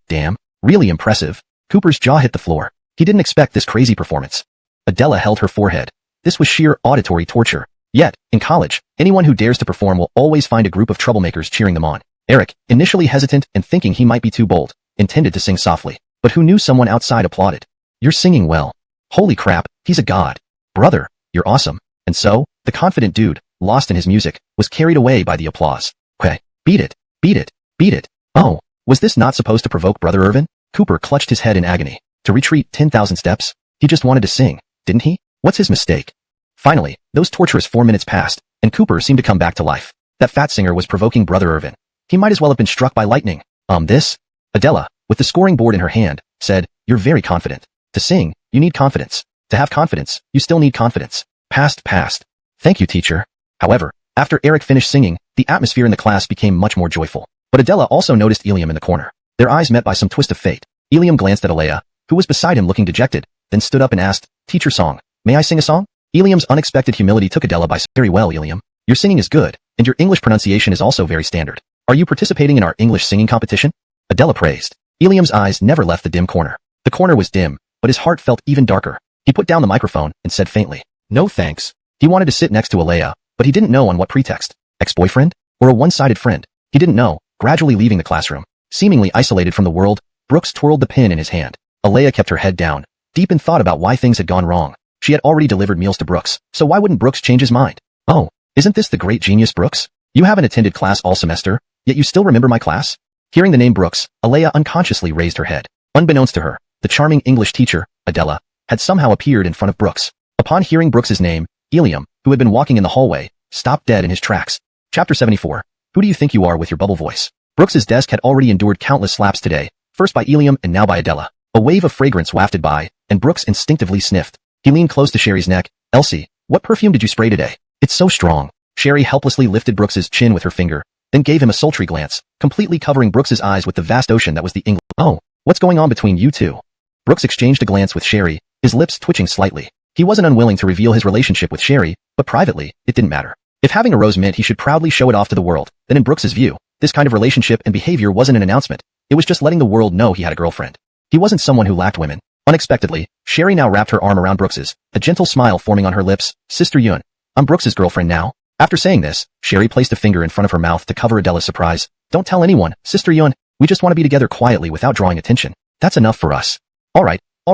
really impressive. Cooper's jaw hit the floor. He didn't expect this crazy performance. Adela held her forehead. This was sheer auditory torture. Yet, in college, anyone who dares to perform will always find a group of troublemakers cheering them on. Eric, initially hesitant and thinking he might be too bold, intended to sing softly, but who knew someone outside applauded. You're singing well. Holy crap, he's a god. Brother, you're awesome. And so, the confident dude, lost in his music, was carried away by the applause. Okay, beat it. Oh, was this not supposed to provoke Brother Irvin? Cooper clutched his head in agony. To retreat 10,000 steps? He just wanted to sing, didn't he? What's his mistake? Finally, those torturous 4 minutes passed, and Cooper seemed to come back to life. That fat singer was provoking Brother Irvin. He might as well have been struck by lightning. This? Adela, with the scoring board in her hand, said, you're very confident. To sing, you need confidence. To have confidence, you still need confidence. Passed. Thank you, teacher. However, after Eric finished singing, the atmosphere in the class became much more joyful. But Adela also noticed Eliam in the corner. Their eyes met by some twist of fate. Eliam glanced at Alea, who was beside him looking dejected, then stood up and asked, Teacher song, may I sing a song? Eliam's unexpected humility took Adela by surprise. Very well, Eliam. Your singing is good, and your English pronunciation is also very standard. Are you participating in our English singing competition? Adela praised. Eliam's eyes never left the dim corner. The corner was dim, but his heart felt even darker. He put down the microphone and said faintly, no thanks. He wanted to sit next to Alea, but he didn't know on what pretext. Ex-boyfriend? Or a one-sided friend? He didn't know. Gradually leaving the classroom, seemingly isolated from the world, Brooks twirled the pen in his hand. Alea kept her head down, deep in thought about why things had gone wrong. She had already delivered meals to Brooks, so why wouldn't Brooks change his mind? Oh, isn't this the great genius Brooks? You haven't attended class all semester, yet you still remember my class? Hearing the name Brooks, Alea unconsciously raised her head. Unbeknownst to her, the charming English teacher, Adela, had somehow appeared in front of Brooks. Upon hearing Brooks's name, Eliam, who had been walking in the hallway, stopped dead in his tracks. Chapter 74. Who do you think you are with your bubble voice? Brooks's desk had already endured countless slaps today, first by Eliam and now by Adela. A wave of fragrance wafted by, and Brooks instinctively sniffed. He leaned close to Sherry's neck. Elsie, what perfume did you spray today? It's so strong. Sherry helplessly lifted Brooks's chin with her finger, then gave him a sultry glance, completely covering Brooks's eyes with the vast ocean that was the English. Oh, what's going on between you two? Brooks exchanged a glance with Sherry, his lips twitching slightly. He wasn't unwilling to reveal his relationship with Sherry, but privately, it didn't matter. If having a rose meant he should proudly show it off to the world, then in Brooks's view, this kind of relationship and behavior wasn't an announcement. It was just letting the world know he had a girlfriend. He wasn't someone who lacked women. Unexpectedly, Sherry now wrapped her arm around Brooks's, a gentle smile forming on her lips. Sister Yun, I'm Brooks's girlfriend now. After saying this, Sherry placed a finger in front of her mouth to cover Adela's surprise. Don't tell anyone, Sister Yun. We just want to be together quietly without drawing attention. That's enough for us. All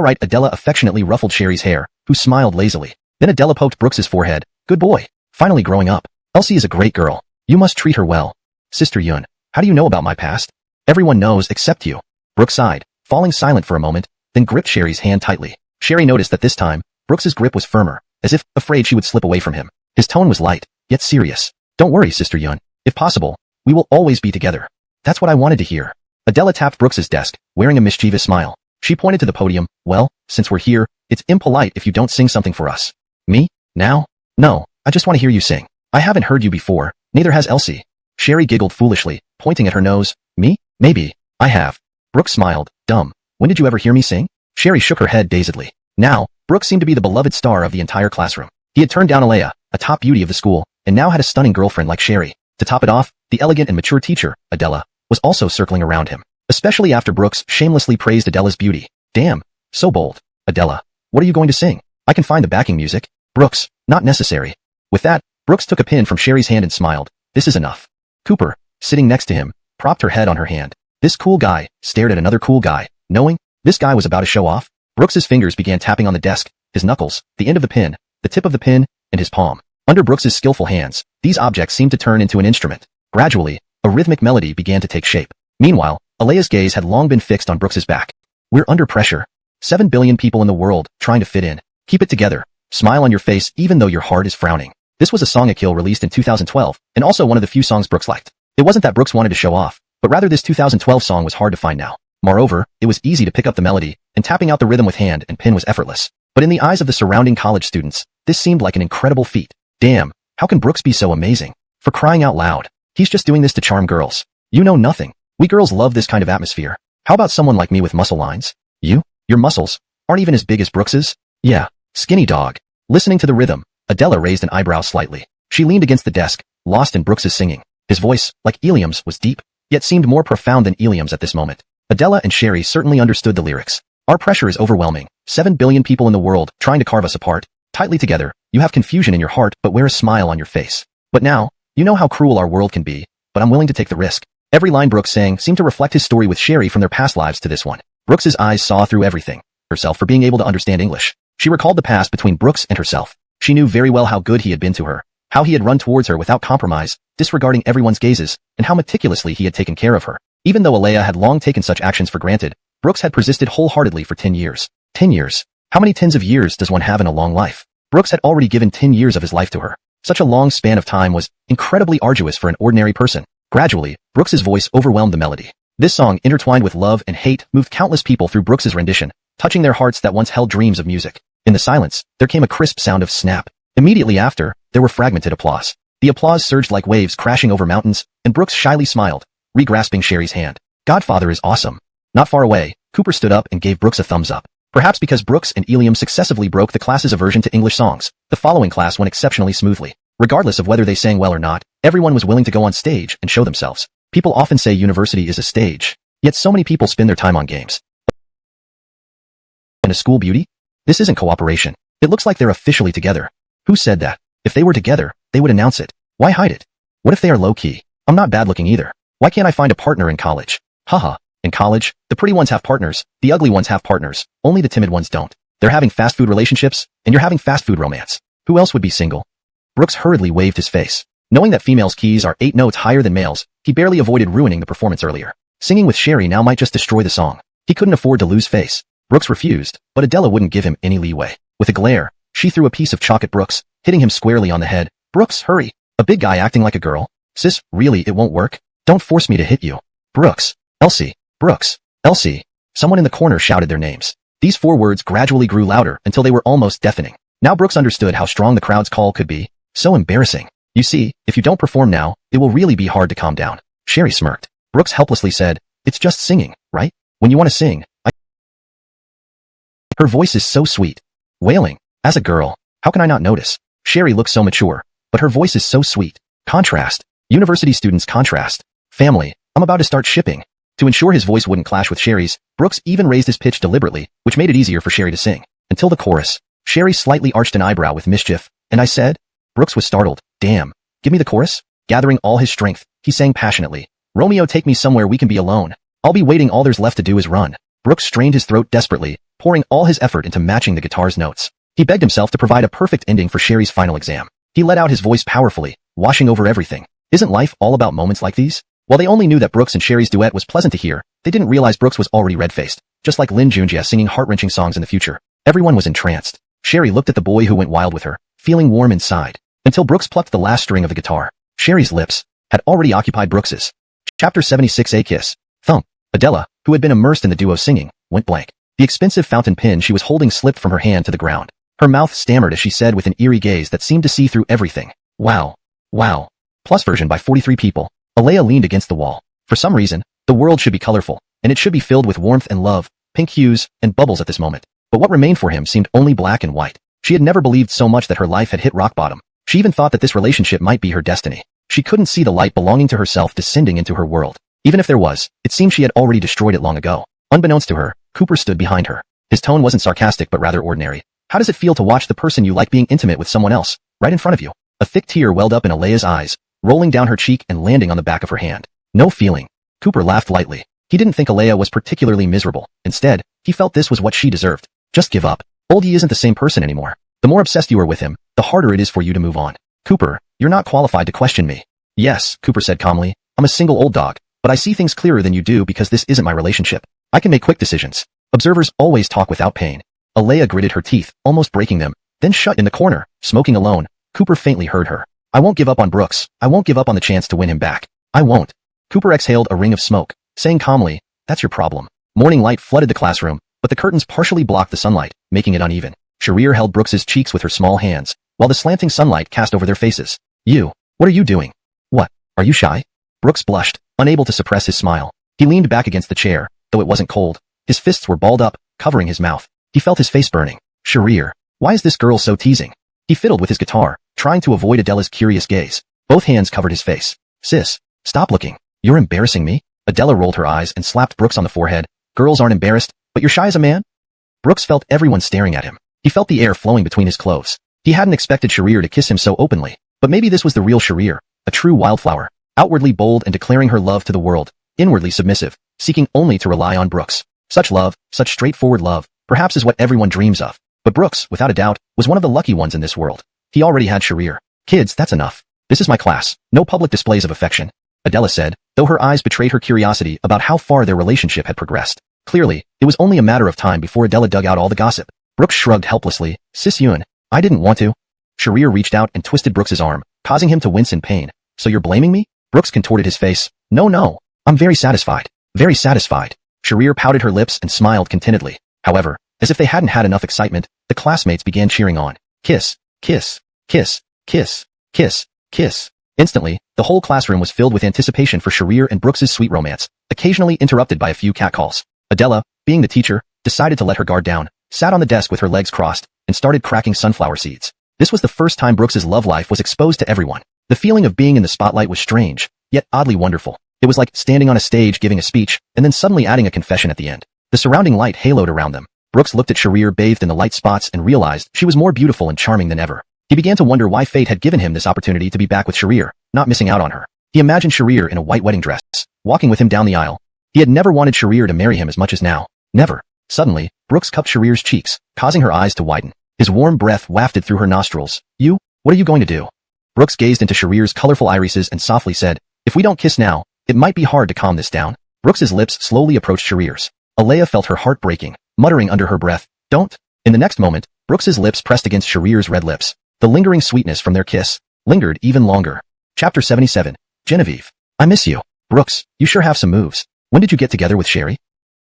right, Adela affectionately ruffled Sherry's hair, who smiled lazily. Then Adela poked Brooks's forehead. Good boy. Finally growing up. Elsie is a great girl. You must treat her well. Sister Yun, how do you know about my past? Everyone knows except you. Brooks sighed, falling silent for a moment, then gripped Sherry's hand tightly. Sherry noticed that this time, Brooks's grip was firmer, as if afraid she would slip away from him. His tone was light, yet serious. Don't worry, Sister Yun. If possible, We will always be together. That's what I wanted to hear. Adela tapped Brooks's desk, wearing a mischievous smile. She pointed to the podium. Well, since we're here, it's impolite if you don't sing something for us. Me? Now? No, I just want to hear you sing. I haven't heard you before, neither has Elsie. Sherry giggled foolishly, pointing at her nose. Me? Maybe. I have. Brooks smiled. Dumb. When did you ever hear me sing? Sherry shook her head dazedly. Now, Brooks seemed to be the beloved star of the entire classroom. He had turned down Alea, a top beauty of the school, and now had a stunning girlfriend like Sherry. To top it off, the elegant and mature teacher, Adela, was also circling around him, especially after Brooks shamelessly praised Adela's beauty. Damn, so bold. Adela, what are you going to sing? I can find the backing music. Brooks, not necessary. With that, Brooks took a pin from Sherry's hand and smiled. This is enough. Cooper, sitting next to him, propped her head on her hand. This cool guy stared at another cool guy, knowing this guy was about to show off. Brooks's fingers began tapping on the desk, his knuckles, the end of the pin, the tip of the pin, and his palm. Under Brooks's skillful hands, these objects seemed to turn into an instrument. Gradually, a rhythmic melody began to take shape. Meanwhile, Alea's gaze had long been fixed on Brooks's back. We're under pressure. 7 billion people in the world, trying to fit in. Keep it together. Smile on your face even though your heart is frowning. This was a song Akil released in 2012, and also one of the few songs Brooks liked. It wasn't that Brooks wanted to show off, but rather this 2012 song was hard to find now. Moreover, it was easy to pick up the melody, and tapping out the rhythm with hand and pin was effortless. But in the eyes of the surrounding college students, this seemed like an incredible feat. Damn, how can Brooks be so amazing? For crying out loud. He's just doing this to charm girls. You know nothing. We girls love this kind of atmosphere. How about someone like me with muscle lines? Your muscles aren't even as big as Brooks's? Yeah, skinny dog. Listening to the rhythm, Adela raised an eyebrow slightly. She leaned against the desk, lost in Brooks's singing. His voice, like Eliam's, was deep, yet seemed more profound than Eliam's at this moment. Adela and Sherry certainly understood the lyrics. Our pressure is overwhelming. 7 billion people in the world trying to carve us apart. Tightly together, you have confusion in your heart but wear a smile on your face. But now, you know how cruel our world can be, but I'm willing to take the risk. Every line Brooks sang seemed to reflect his story with Sherry from their past lives to this one. Brooks's eyes saw through everything. Herself for being able to understand English. She recalled the past between Brooks and herself. She knew very well how good he had been to her, how he had run towards her without compromise, disregarding everyone's gazes, and how meticulously he had taken care of her. Even though Alea had long taken such actions for granted, Brooks had persisted wholeheartedly for 10 years. 10 years. How many tens of years does one have in a long life? Brooks had already given 10 years of his life to her. Such a long span of time was incredibly arduous for an ordinary person. Gradually, Brooks's voice overwhelmed the melody. This song, intertwined with love and hate, moved countless people through Brooks's rendition, touching their hearts that once held dreams of music. In the silence, there came a crisp sound of snap. Immediately after, there were fragmented applause. The applause surged like waves crashing over mountains, and Brooks shyly smiled, re-grasping Sherry's hand. Godfather is awesome. Not far away, Cooper stood up and gave Brooks a thumbs up. Perhaps because Brooks and Eliam successively broke the class's aversion to English songs, the following class went exceptionally smoothly. Regardless of whether they sang well or not, everyone was willing to go on stage and show themselves. People often say university is a stage, yet so many people spend their time on games. And a school beauty? This isn't cooperation. It looks like they're officially together. Who said that? If they were together, they would announce it. Why hide it? What if they are low-key? I'm not bad-looking either. Why can't I find a partner in college? Haha. In college, the pretty ones have partners, the ugly ones have partners, only the timid ones don't. They're having fast food relationships, and you're having fast food romance. Who else would be single? Brooks hurriedly waved his face. Knowing that females' keys are 8 notes higher than males, he barely avoided ruining the performance earlier. Singing with Sherry now might just destroy the song. He couldn't afford to lose face. Brooks refused, but Adela wouldn't give him any leeway. With a glare, she threw a piece of chalk at Brooks, hitting him squarely on the head. Brooks, hurry. A big guy acting like a girl? Sis, really, it won't work? Don't force me to hit you. Brooks. Elsie. Brooks. Elsie. Someone in the corner shouted their names. These 4 words gradually grew louder until they were almost deafening. Now Brooks understood how strong the crowd's call could be. So embarrassing. You see, if you don't perform now, it will really be hard to calm down. Sherry smirked. Brooks helplessly said, it's just singing, right? When you want to sing, Her voice is so sweet. Wailing. As a girl, how can I not notice? Sherry looks so mature, but her voice is so sweet. Contrast. University students contrast. Family. I'm about to start shipping. To ensure his voice wouldn't clash with Sherry's, Brooks even raised his pitch deliberately, which made it easier for Sherry to sing. Until the chorus. Sherry slightly arched an eyebrow with mischief, and I said? Brooks was startled. Damn. Give me the chorus? Gathering all his strength, he sang passionately. Romeo, take me somewhere we can be alone. I'll be waiting, all there's left to do is run. Brooks strained his throat desperately, pouring all his effort into matching the guitar's notes. He begged himself to provide a perfect ending for Sherry's final exam. He let out his voice powerfully, washing over everything. Isn't life all about moments like these? While they only knew that Brooks and Sherry's duet was pleasant to hear, they didn't realize Brooks was already red-faced, just like Lin Junjie singing heart-wrenching songs in the future. Everyone was entranced. Sherry looked at the boy who went wild with her, feeling warm inside, until Brooks plucked the last string of the guitar. Sherry's lips had already occupied Brooks's. Chapter 76. A Kiss. Thump. Adela, who had been immersed in the duo singing, went blank. The expensive fountain pen she was holding slipped from her hand to the ground. Her mouth stammered as she said with an eerie gaze that seemed to see through everything, "Wow. Wow." Plus version by 43 people. Alea leaned against the wall. For some reason, the world should be colorful, and it should be filled with warmth and love, pink hues, and bubbles at this moment. But what remained for him seemed only black and white. She had never believed so much that her life had hit rock bottom. She even thought that this relationship might be her destiny. She couldn't see the light belonging to herself descending into her world. Even if there was, it seemed she had already destroyed it long ago. Unbeknownst to her, Cooper stood behind her. His tone wasn't sarcastic but rather ordinary. How does it feel to watch the person you like being intimate with someone else, right in front of you? A thick tear welled up in Alea's eyes, rolling down her cheek and landing on the back of her hand. No feeling. Cooper laughed lightly. He didn't think Alea was particularly miserable. Instead, he felt this was what she deserved. Just give up. Oldie isn't the same person anymore. The more obsessed you are with him, the harder it is for you to move on. Cooper, you're not qualified to question me. Yes, Cooper said calmly. I'm a single old dog, but I see things clearer than you do because this isn't my relationship. I can make quick decisions. Observers always talk without pain. Alea gritted her teeth, almost breaking them, then shut in the corner, smoking alone. Cooper faintly heard her. I won't give up on Brooks. I won't give up on the chance to win him back. I won't. Cooper exhaled a ring of smoke, saying calmly, that's your problem. Morning light flooded the classroom, but the curtains partially blocked the sunlight, making it uneven. Sharir held Brooks's cheeks with her small hands, while the slanting sunlight cast over their faces. What are you doing? What? Are you shy? Brooks blushed, unable to suppress his smile. He leaned back against the chair, though it wasn't cold. His fists were balled up, covering his mouth. He felt his face burning. Sharir, why is this girl so teasing? He fiddled with his guitar, trying to avoid Adela's curious gaze. Both hands covered his face. Sis, stop looking. You're embarrassing me. Adela rolled her eyes and slapped Brooks on the forehead. Girls aren't embarrassed, but you're shy as a man? Brooks felt everyone staring at him. He felt the air flowing between his clothes. He hadn't expected Sharir to kiss him so openly, but maybe this was the real Sharir, a true wildflower, outwardly bold and declaring her love to the world, inwardly submissive, seeking only to rely on Brooks. Such love, such straightforward love, perhaps is what everyone dreams of. But Brooks, without a doubt, was one of the lucky ones in this world. He already had Sharir. Kids, that's enough. This is my class. No public displays of affection. Adela said, though her eyes betrayed her curiosity about how far their relationship had progressed. Clearly, it was only a matter of time before Adela dug out all the gossip. Brooks shrugged helplessly. Sis Yun, I didn't want to. Sharir reached out and twisted Brooks's arm, causing him to wince in pain. So you're blaming me? Brooks contorted his face. No. I'm very satisfied. Very satisfied. Sharir pouted her lips and smiled contentedly. However, as if they hadn't had enough excitement, the classmates began cheering on. Kiss, kiss, kiss, kiss, kiss, kiss. Instantly, the whole classroom was filled with anticipation for Sharir and Brooks's sweet romance, occasionally interrupted by a few catcalls. Adela, being the teacher, decided to let her guard down, sat on the desk with her legs crossed, and started cracking sunflower seeds. This was the first time Brooks's love life was exposed to everyone. The feeling of being in the spotlight was strange, yet oddly wonderful. It was like standing on a stage giving a speech, and then suddenly adding a confession at the end. The surrounding light haloed around them. Brooks looked at Sharir bathed in the light spots and realized she was more beautiful and charming than ever. He began to wonder why fate had given him this opportunity to be back with Sharir, not missing out on her. He imagined Sharir in a white wedding dress, walking with him down the aisle. He had never wanted Sharir to marry him as much as now. Never. Suddenly, Brooks cupped Sharir's cheeks, causing her eyes to widen. His warm breath wafted through her nostrils. What are you going to do? Brooks gazed into Sharir's colorful irises and softly said, if we don't kiss now, it might be hard to calm this down. Brooks's lips slowly approached Sharir's. Alea felt her heart breaking, muttering under her breath, don't. In the next moment, Brooks's lips pressed against Sharir's red lips. The lingering sweetness from their kiss lingered even longer. Chapter 77. Genevieve. I miss you. Brooks, you sure have some moves. When did you get together with Sherry?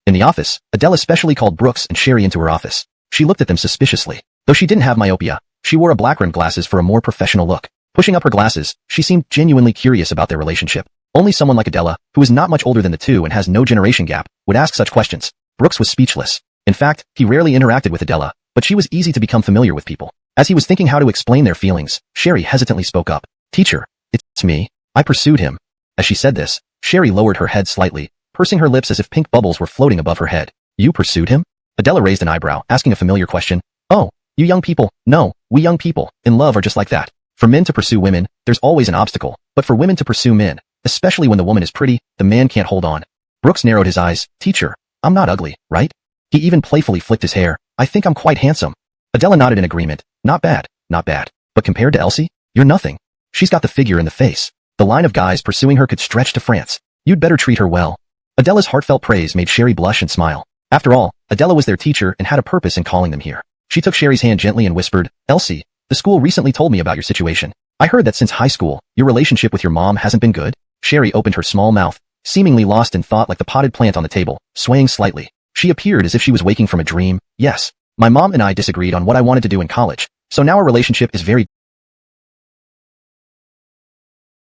In the office, Adela specially called Brooks and Sherry into her office. She looked at them suspiciously. Though she didn't have myopia, she wore a black-rimmed glasses for a more professional look. Pushing up her glasses, she seemed genuinely curious about their relationship. Only someone like Adela, who is not much older than the two and has no generation gap, would ask such questions. Brooks was speechless. In fact, he rarely interacted with Adela, but she was easy to become familiar with people. As he was thinking how to explain their feelings, Sherry hesitantly spoke up. Teacher, it's me. I pursued him. As she said this, Sherry lowered her head slightly, pursing her lips as if pink bubbles were floating above her head. You pursued him? Adela raised an eyebrow, asking a familiar question. Oh, you young people. No, we young people, in love are just like that. For men to pursue women, there's always an obstacle, but for women to pursue men, especially when the woman is pretty, the man can't hold on. Brooks narrowed his eyes. Teacher, I'm not ugly, right? He even playfully flicked his hair. I think I'm quite handsome. Adela nodded in agreement. Not bad, not bad. But compared to Elsie, you're nothing. She's got the figure and the face. The line of guys pursuing her could stretch to France. You'd better treat her well. Adela's heartfelt praise made Sherry blush and smile. After all, Adela was their teacher and had a purpose in calling them here. She took Sherry's hand gently and whispered, Elsie, the school recently told me about your situation. I heard that since high school, your relationship with your mom hasn't been good? Sherry opened her small mouth, seemingly lost in thought like the potted plant on the table, swaying slightly. She appeared as if she was waking from a dream. Yes. My mom and I disagreed on what I wanted to do in college, so now our relationship is very...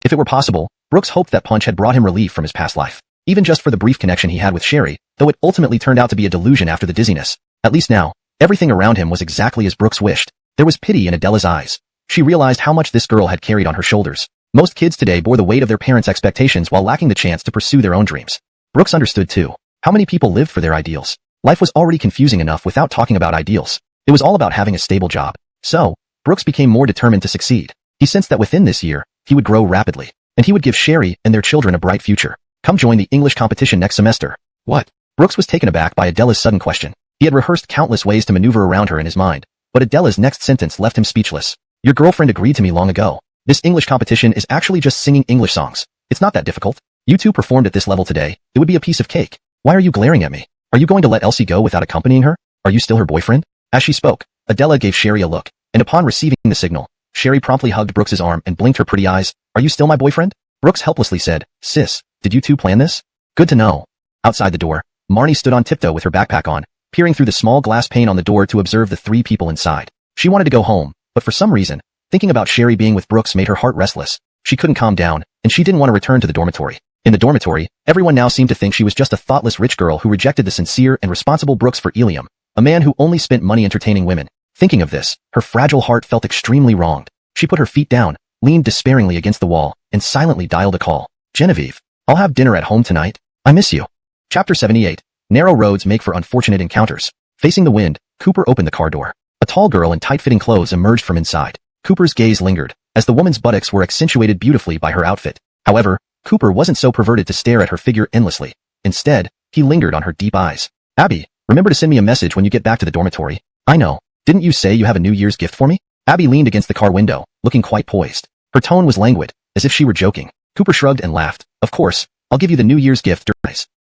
If it were possible, Brooks hoped that punch had brought him relief from his past life, even just for the brief connection he had with Sherry, though it ultimately turned out to be a delusion after the dizziness. At least now, everything around him was exactly as Brooks wished. There was pity in Adela's eyes. She realized how much this girl had carried on her shoulders. Most kids today bore the weight of their parents' expectations while lacking the chance to pursue their own dreams. Brooks understood too. How many people lived for their ideals? Life was already confusing enough without talking about ideals. It was all about having a stable job. So, Brooks became more determined to succeed. He sensed that within this year, he would grow rapidly, and he would give Sherry and their children a bright future. Come join the English competition next semester. What? Brooks was taken aback by Adela's sudden question. He had rehearsed countless ways to maneuver around her in his mind, but Adela's next sentence left him speechless. Your girlfriend agreed to me long ago. This English competition is actually just singing English songs. It's not that difficult. You two performed at this level today. It would be a piece of cake. Why are you glaring at me? Are you going to let Elsie go without accompanying her? Are you still her boyfriend? As she spoke, Adela gave Sherry a look, and upon receiving the signal, Sherry promptly hugged Brooks's arm and blinked her pretty eyes. Are you still my boyfriend? Brooks helplessly said, Sis, did you two plan this? Good to know. Outside the door, Marnie stood on tiptoe with her backpack on, peering through the small glass pane on the door to observe the three people inside. She wanted to go home, but for some reason, thinking about Sherry being with Brooks made her heart restless. She couldn't calm down, and she didn't want to return to the dormitory. In the dormitory, everyone now seemed to think she was just a thoughtless rich girl who rejected the sincere and responsible Brooks for Eliam, a man who only spent money entertaining women. Thinking of this, her fragile heart felt extremely wronged. She put her feet down, leaned despairingly against the wall, and silently dialed a call. Genevieve, I'll have dinner at home tonight. I miss you. Chapter 78. Narrow roads make for unfortunate encounters. Facing the wind, Cooper opened the car door. A tall girl in tight-fitting clothes emerged from inside. Cooper's gaze lingered, as the woman's buttocks were accentuated beautifully by her outfit. However, Cooper wasn't so perverted to stare at her figure endlessly. Instead, he lingered on her deep eyes. Abby, remember to send me a message when you get back to the dormitory. I know. Didn't you say you have a New Year's gift for me? Abby leaned against the car window, looking quite poised. Her tone was languid, as if she were joking. Cooper shrugged and laughed. Of course, I'll give you the New Year's gift.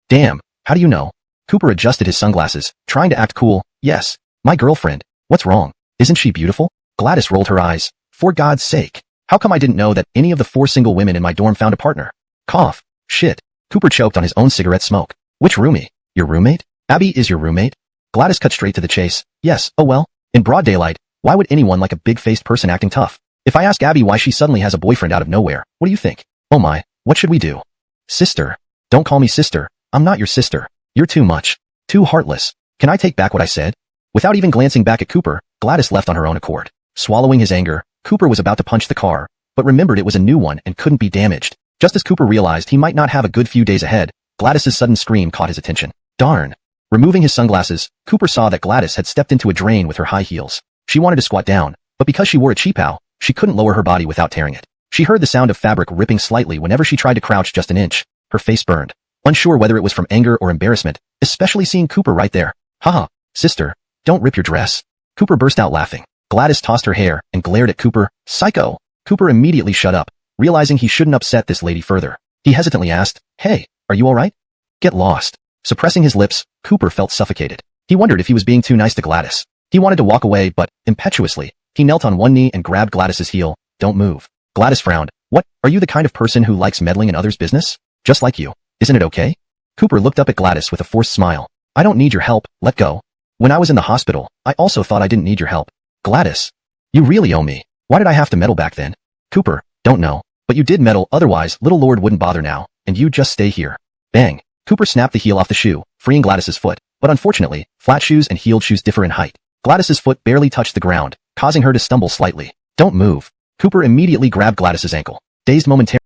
Damn, how do you know? Cooper adjusted his sunglasses, trying to act cool. Yes, my girlfriend. What's wrong? Isn't she beautiful? Gladys rolled her eyes. For God's sake. How come I didn't know that any of the 4 single women in my dorm found a partner? Cough. Shit. Cooper choked on his own cigarette smoke. Which roomie? Your roommate? Abby is your roommate? Gladys cut straight to the chase. Yes, oh well. In broad daylight, why would anyone like a big-faced person acting tough? If I ask Abby why she suddenly has a boyfriend out of nowhere, what do you think? Oh my, what should we do? Sister. Don't call me sister. I'm not your sister. You're too much. Too heartless. Can I take back what I said? Without even glancing back at Cooper, Gladys left on her own accord. Swallowing his anger, Cooper was about to punch the car, but remembered it was a new one and couldn't be damaged. Just as Cooper realized he might not have a good few days ahead, Gladys's sudden scream caught his attention. Darn. Removing his sunglasses, Cooper saw that Gladys had stepped into a drain with her high heels. She wanted to squat down, but because she wore a cheapao, she couldn't lower her body without tearing it. She heard the sound of fabric ripping slightly whenever she tried to crouch just an inch. Her face burned. Unsure whether it was from anger or embarrassment, especially seeing Cooper right there. Haha, sister, don't rip your dress. Cooper burst out laughing. Gladys tossed her hair and glared at Cooper. Psycho! Cooper immediately shut up, realizing he shouldn't upset this lady further. He hesitantly asked, Hey, are you alright? Get lost. Suppressing his lips, Cooper felt suffocated. He wondered if he was being too nice to Gladys. He wanted to walk away, but, impetuously, he knelt on one knee and grabbed Gladys's heel. Don't move. Gladys frowned. What, are you the kind of person who likes meddling in others' business? Just like you. Isn't it okay? Cooper looked up at Gladys with a forced smile. I don't need your help, let go. When I was in the hospital, I also thought I didn't need your help. Gladys. You really owe me. Why did I have to meddle back then? Cooper, don't know. But you did meddle, otherwise little Lord wouldn't bother now, and you just stay here. Bang. Cooper snapped the heel off the shoe, freeing Gladys's foot, but unfortunately, flat shoes and heeled shoes differ in height. Gladys's foot barely touched the ground, causing her to stumble slightly. Don't move. Cooper immediately grabbed Gladys's ankle. Dazed momentarily,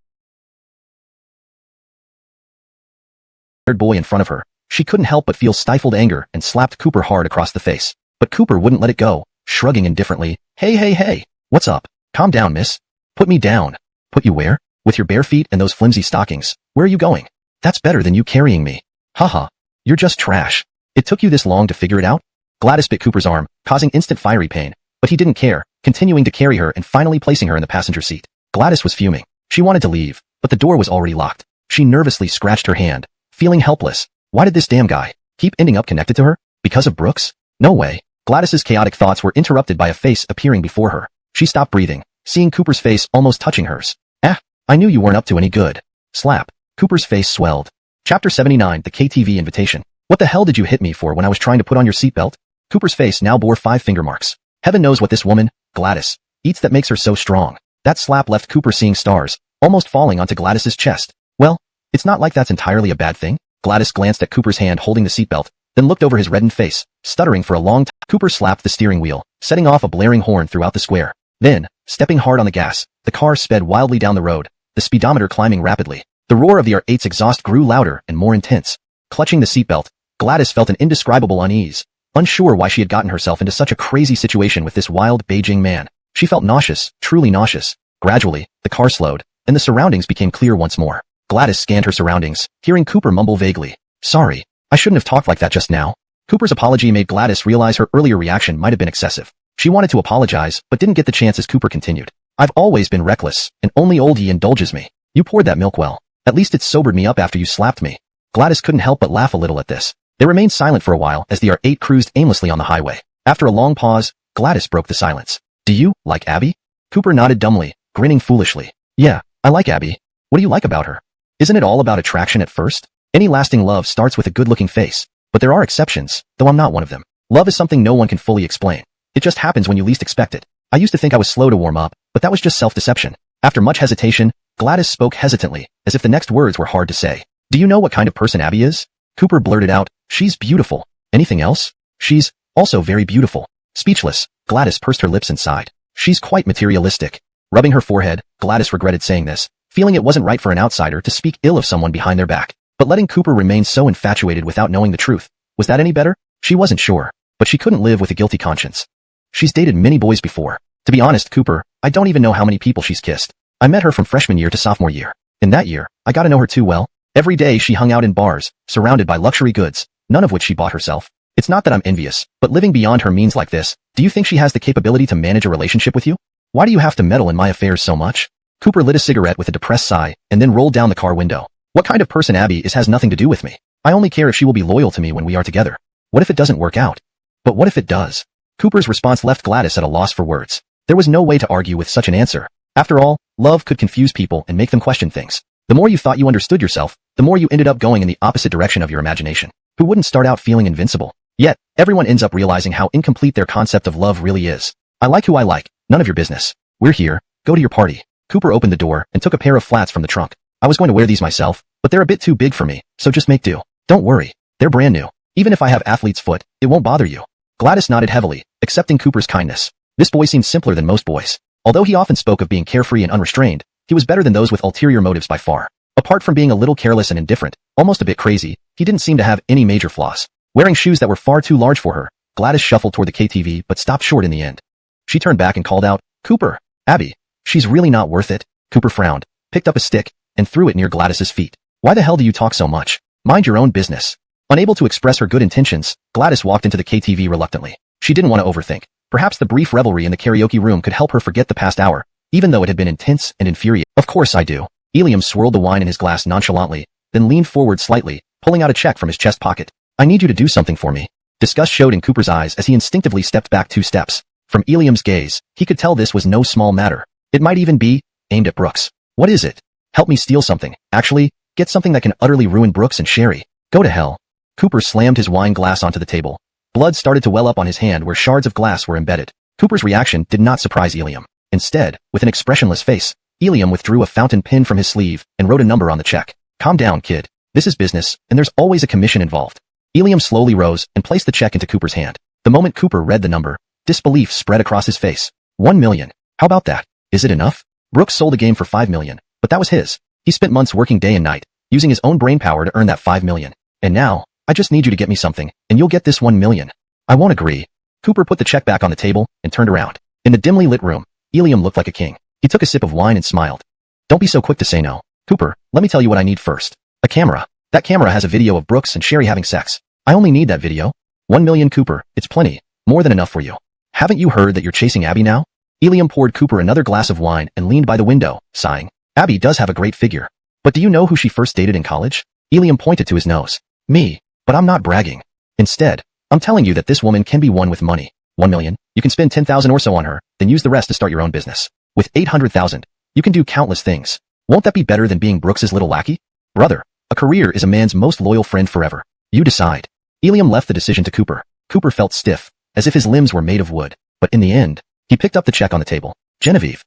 boy in front of her. She couldn't help but feel stifled anger and slapped Cooper hard across the face. But Cooper wouldn't let it go, shrugging indifferently. Hey, what's up? Calm down, miss. Put me down. Put you where? With your bare feet and those flimsy stockings. Where are you going? That's better than you carrying me. Haha. You're just trash. It took you this long to figure it out? Gladys bit Cooper's arm, causing instant fiery pain, but he didn't care, continuing to carry her and finally placing her in the passenger seat. Gladys was fuming. She wanted to leave, but the door was already locked. She nervously scratched her hand, feeling helpless. Why did this damn guy keep ending up connected to her? Because of Brooks? No way. Gladys's chaotic thoughts were interrupted by a face appearing before her. She stopped breathing, seeing Cooper's face almost touching hers. "Ah, I knew you weren't up to any good." Slap. Cooper's face swelled. Chapter 79, The KTV Invitation. "What the hell did you hit me for when I was trying to put on your seatbelt?" Cooper's face now bore 5 finger marks. Heaven knows what this woman, Gladys, eats that makes her so strong. That slap left Cooper seeing stars, almost falling onto Gladys's chest. Well, it's not like that's entirely a bad thing. Gladys glanced at Cooper's hand holding the seatbelt, then looked over his reddened face, stuttering for a long time. Cooper slapped the steering wheel, setting off a blaring horn throughout the square. Then, stepping hard on the gas, the car sped wildly down the road, the speedometer climbing rapidly. The roar of the R8's exhaust grew louder and more intense. Clutching the seatbelt, Gladys felt an indescribable unease, unsure why she had gotten herself into such a crazy situation with this wild Beijing man. She felt nauseous, truly nauseous. Gradually, the car slowed, and the surroundings became clear once more. Gladys scanned her surroundings, hearing Cooper mumble vaguely, "Sorry, I shouldn't have talked like that just now." Cooper's apology made Gladys realize her earlier reaction might have been excessive. She wanted to apologize, but didn't get the chance as Cooper continued. "I've always been reckless, and only oldie indulges me. You poured that milk well. At least it sobered me up after you slapped me." Gladys couldn't help but laugh a little at this. They remained silent for a while as the R8 cruised aimlessly on the highway. After a long pause, Gladys broke the silence. "Do you like Abby?" Cooper nodded dumbly, grinning foolishly. "Yeah, I like Abby. What do you like about her? Isn't it all about attraction at first? Any lasting love starts with a good-looking face. But there are exceptions, though I'm not one of them. Love is something no one can fully explain. It just happens when you least expect it. I used to think I was slow to warm up, but that was just self-deception." After much hesitation, Gladys spoke hesitantly, as if the next words were hard to say. "Do you know what kind of person Abby is?" Cooper blurted out, "She's beautiful. Anything else?" "She's also very beautiful." Speechless, Gladys pursed her lips and sighed. "She's quite materialistic." Rubbing her forehead, Gladys regretted saying this, feeling it wasn't right for an outsider to speak ill of someone behind their back. But letting Cooper remain so infatuated without knowing the truth, was that any better? She wasn't sure, but she couldn't live with a guilty conscience. "She's dated many boys before. To be honest, Cooper, I don't even know how many people she's kissed. I met her from freshman year to sophomore year. In that year, I got to know her too well. Every day she hung out in bars, surrounded by luxury goods, none of which she bought herself. It's not that I'm envious, but living beyond her means like this, do you think she has the capability to manage a relationship with you? Why do you have to meddle in my affairs so much?" Cooper lit a cigarette with a depressed sigh, and then rolled down the car window. "What kind of person Abby is has nothing to do with me. I only care if she will be loyal to me when we are together. What if it doesn't work out? But what if it does?" Cooper's response left Gladys at a loss for words. There was no way to argue with such an answer. After all, love could confuse people and make them question things. The more you thought you understood yourself, the more you ended up going in the opposite direction of your imagination. Who wouldn't start out feeling invincible? Yet, everyone ends up realizing how incomplete their concept of love really is. "I like who I like, none of your business. We're here, go to your party." Cooper opened the door and took a pair of flats from the trunk. "I was going to wear these myself, but they're a bit too big for me, so just make do. Don't worry, they're brand new. Even if I have athlete's foot, it won't bother you." Gladys nodded heavily, accepting Cooper's kindness. This boy seemed simpler than most boys. Although he often spoke of being carefree and unrestrained, he was better than those with ulterior motives by far. Apart from being a little careless and indifferent, almost a bit crazy, he didn't seem to have any major flaws. Wearing shoes that were far too large for her, Gladys shuffled toward the KTV but stopped short in the end. She turned back and called out, "Cooper, Abby, she's really not worth it." Cooper frowned, picked up a stick, and threw it near Gladys's feet. "Why the hell do you talk so much? Mind your own business." Unable to express her good intentions, Gladys walked into the KTV reluctantly. She didn't want to overthink. Perhaps the brief revelry in the karaoke room could help her forget the past hour, even though it had been intense and infuriating. "Of course I do." Eliam swirled the wine in his glass nonchalantly, then leaned forward slightly, pulling out a check from his chest pocket. "I need you to do something for me." Disgust showed in Cooper's eyes as he instinctively stepped back 2 steps. From Eliam's gaze, he could tell this was no small matter. It might even be aimed at Brooks. "What is it?" "Help me steal something. Actually, get something that can utterly ruin Brooks and Sherry." "Go to hell." Cooper slammed his wine glass onto the table. Blood started to well up on his hand where shards of glass were embedded. Cooper's reaction did not surprise Eliam. Instead, with an expressionless face, Eliam withdrew a fountain pen from his sleeve and wrote a number on the check. "Calm down, kid. This is business, and there's always a commission involved." Eliam slowly rose and placed the check into Cooper's hand. The moment Cooper read the number, disbelief spread across his face. 1 million. How about that? Is it enough? Brooks sold a game for 5 million, but that was his. He spent months working day and night, using his own brainpower to earn that 5 million. And now, I just need you to get me something, and you'll get this 1 million. "I won't agree." Cooper put the check back on the table and turned around. In the dimly lit room, Eliam looked like a king. He took a sip of wine and smiled. "Don't be so quick to say no. Cooper, let me tell you what I need first. A camera. That camera has a video of Brooks and Sherry having sex. I only need that video. 1 million, Cooper. It's plenty. More than enough for you. Haven't you heard that you're chasing Abby now?" Eliam poured Cooper another glass of wine and leaned by the window, sighing. "Abby does have a great figure. But do you know who she first dated in college?" Eliam pointed to his nose. "Me. But I'm not bragging. Instead, I'm telling you that this woman can be won with money. 1 million. You can spend 10,000 or so on her, then use the rest to start your own business. With 800,000, you can do countless things. Won't that be better than being Brooks's little lackey? Brother, a career is a man's most loyal friend forever. You decide. Ilium left the decision to Cooper. Cooper felt stiff, as if his limbs were made of wood. But in the end, he picked up the check on the table. Genevieve.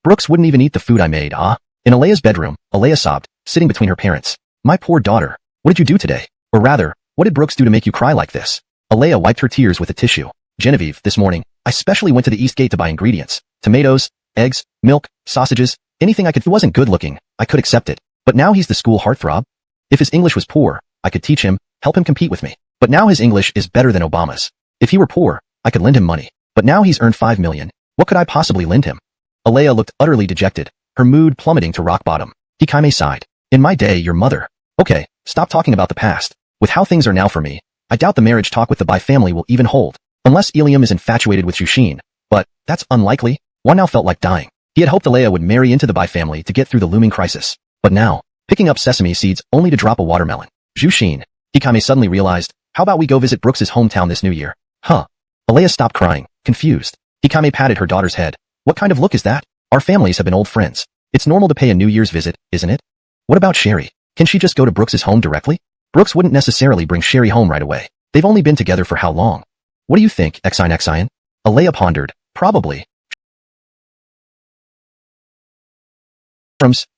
Brooks wouldn't even eat the food I made, In Alea's bedroom, Alea sobbed, sitting between her parents. My poor daughter. What did you do today? Or rather, what did Brooks do to make you cry like this? Alea wiped her tears with a tissue. Genevieve, this morning, I specially went to the East Gate to buy ingredients. Tomatoes, eggs, milk, sausages, anything I could. If he wasn't good looking, I could accept it. But now he's the school heartthrob. If his English was poor, I could teach him, help him compete with me. But now his English is better than Obama's. If he were poor, I could lend him money. But now he's earned 5 million. What could I possibly lend him? Alea looked utterly dejected, her mood plummeting to rock bottom. Hikame sighed. In my day, your mother. Okay, stop talking about the past. With how things are now for me, I doubt the marriage talk with the Bai family will even hold. Unless Ilium is infatuated with Shushin. But, that's unlikely. One now felt like dying. He had hoped Alea would marry into the Bai family to get through the looming crisis. But now, picking up sesame seeds only to drop a watermelon. Shushin. Hikame suddenly realized, how about we go visit Brooks's hometown this new year? Alea stopped crying, confused. Hikame patted her daughter's head. What kind of look is that? Our families have been old friends. It's normal to pay a New Year's visit, isn't it? What about Sherry? Can she just go to Brooks's home directly? Brooks wouldn't necessarily bring Sherry home right away. They've only been together for how long? What do you think, Exine? Alea pondered. Probably.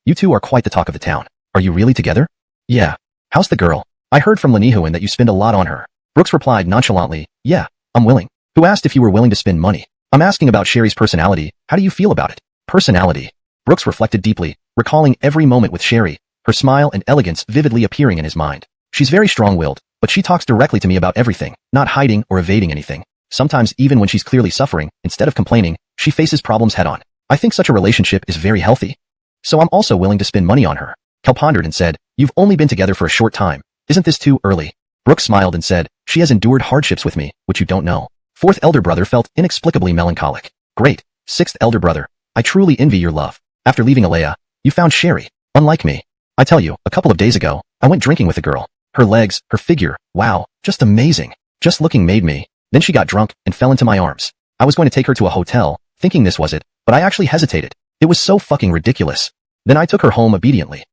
You two are quite the talk of the town. Are you really together? Yeah. How's the girl? I heard from Lenihuan that you spend a lot on her. Brooks replied nonchalantly, yeah, I'm willing. Who asked if you were willing to spend money? I'm asking about Sherry's personality. How do you feel about it? Personality. Brooks reflected deeply, recalling every moment with Sherry, her smile and elegance vividly appearing in his mind. She's very strong-willed, but she talks directly to me about everything, not hiding or evading anything. Sometimes even when she's clearly suffering, instead of complaining, she faces problems head-on. I think such a relationship is very healthy. So I'm also willing to spend money on her. Kel pondered and said, you've only been together for a short time. Isn't this too early? Brooks smiled and said, she has endured hardships with me, which you don't know. Fourth elder brother felt inexplicably melancholic. Great. Sixth elder brother, I truly envy your love. After leaving Alea, you found Sherry. Unlike me. I tell you, a couple of days ago, I went drinking with a girl. Her legs, her figure, wow, just amazing. Just looking made me. Then she got drunk and fell into my arms. I was going to take her to a hotel, thinking this was it, but I actually hesitated. It was so fucking ridiculous. Then I took her home obediently.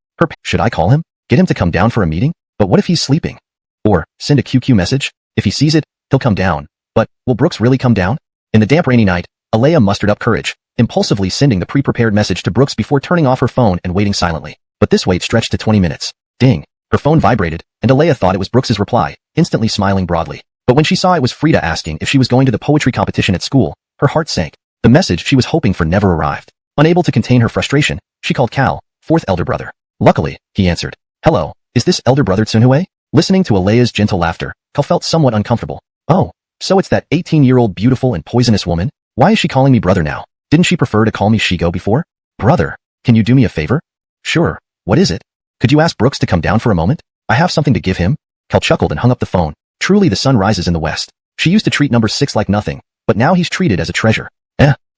Should I call him? Get him to come down for a meeting? But what if he's sleeping? Or, send a QQ message? If he sees it, he'll come down. But, will Brooks really come down? In the damp rainy night, Alea mustered up courage, impulsively sending the pre-prepared message to Brooks before turning off her phone and waiting silently. But this wait stretched to 20 minutes. Ding. Her phone vibrated, and Alea thought it was Brooks's reply, instantly smiling broadly. But when she saw it was Frida asking if she was going to the poetry competition at school, her heart sank. The message she was hoping for never arrived. Unable to contain her frustration, she called Cal, fourth elder brother. Luckily, he answered. Hello, is this elder brother Tsunhue? Listening to Alea's gentle laughter, Cal felt somewhat uncomfortable. Oh, so it's that 18-year-old beautiful and poisonous woman? Why is she calling me brother now? Didn't she prefer to call me Shigo before? Brother, can you do me a favor? Sure, what is it? Could you ask Brooks to come down for a moment? I have something to give him. Cal chuckled and hung up the phone. Truly the sun rises in the west. She used to treat number 6 like nothing, but now he's treated as a treasure.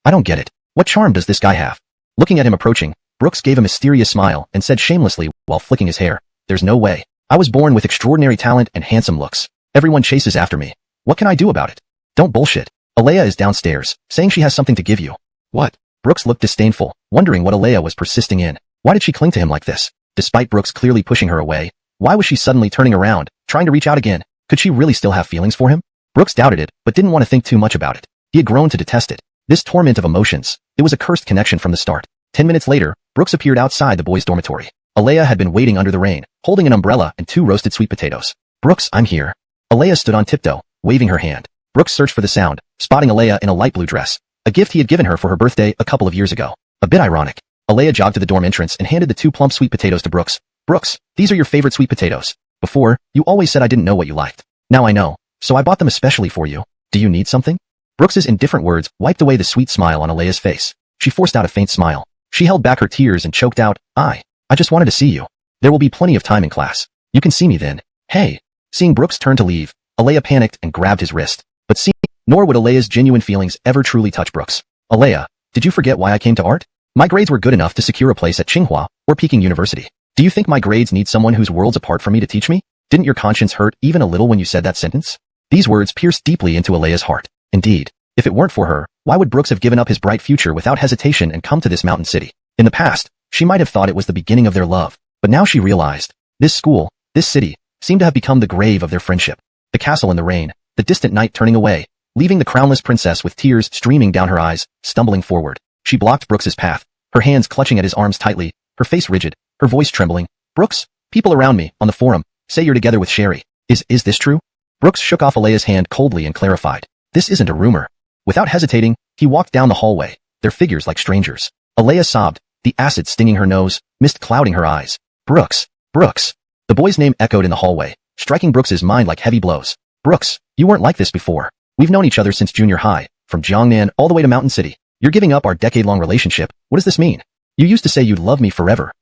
I don't get it. What charm does this guy have? Looking at him approaching, Brooks gave a mysterious smile and said shamelessly while flicking his hair, there's no way. I was born with extraordinary talent and handsome looks. Everyone chases after me. What can I do about it? Don't bullshit. Alea is downstairs, saying she has something to give you. What? Brooks looked disdainful, wondering what Alea was persisting in. Why did she cling to him like this? Despite Brooks clearly pushing her away, why was she suddenly turning around, trying to reach out again? Could she really still have feelings for him? Brooks doubted it, but didn't want to think too much about it. He had grown to detest it. This torment of emotions. It was a cursed connection from the start. 10 minutes later, Brooks appeared outside the boys' dormitory. Alea had been waiting under the rain, holding an umbrella and 2 roasted sweet potatoes. Brooks, I'm here. Alea stood on tiptoe, waving her hand. Brooks searched for the sound, spotting Alea in a light blue dress, a gift he had given her for her birthday a couple of years ago. A bit ironic. Alea jogged to the dorm entrance and handed the 2 plump sweet potatoes to Brooks. Brooks, these are your favorite sweet potatoes. Before, you always said I didn't know what you liked. Now I know, so I bought them especially for you. Do you need something? Brooks's indifferent words wiped away the sweet smile on Alea's face. She forced out a faint smile. She held back her tears and choked out, I just wanted to see you. There will be plenty of time in class. You can see me then. Hey. Seeing Brooks turn to leave, Alea panicked and grabbed his wrist. But nor would Alea's genuine feelings ever truly touch Brooks. Alea, did you forget why I came to art? My grades were good enough to secure a place at Tsinghua or Peking University. Do you think my grades need someone who's worlds apart from me to teach me? Didn't your conscience hurt even a little when you said that sentence? These words pierced deeply into Alea's heart. Indeed, if it weren't for her, Why would Brooks have given up his bright future without hesitation and come to this mountain city? In the past, she might have thought it was the beginning of their love, but now she realized, this school, this city, seemed to have become the grave of their friendship. The castle in the rain, the distant night turning away, leaving the crownless princess with tears streaming down her eyes, stumbling forward. She blocked Brooks's path, her hands clutching at his arms tightly, her face rigid, her voice trembling. Brooks, people around me, on the forum, say you're together with Sherry. Is this true? Brooks shook off Alea's hand coldly and clarified. This isn't a rumor. Without hesitating, he walked down the hallway, their figures like strangers. Alea sobbed, the acid stinging her nose, mist clouding her eyes. Brooks. Brooks. The boy's name echoed in the hallway, striking Brooks's mind like heavy blows. Brooks, you weren't like this before. We've known each other since junior high, from Jiangnan all the way to Mountain City. You're giving up our decade-long relationship. What does this mean? You used to say you'd love me forever.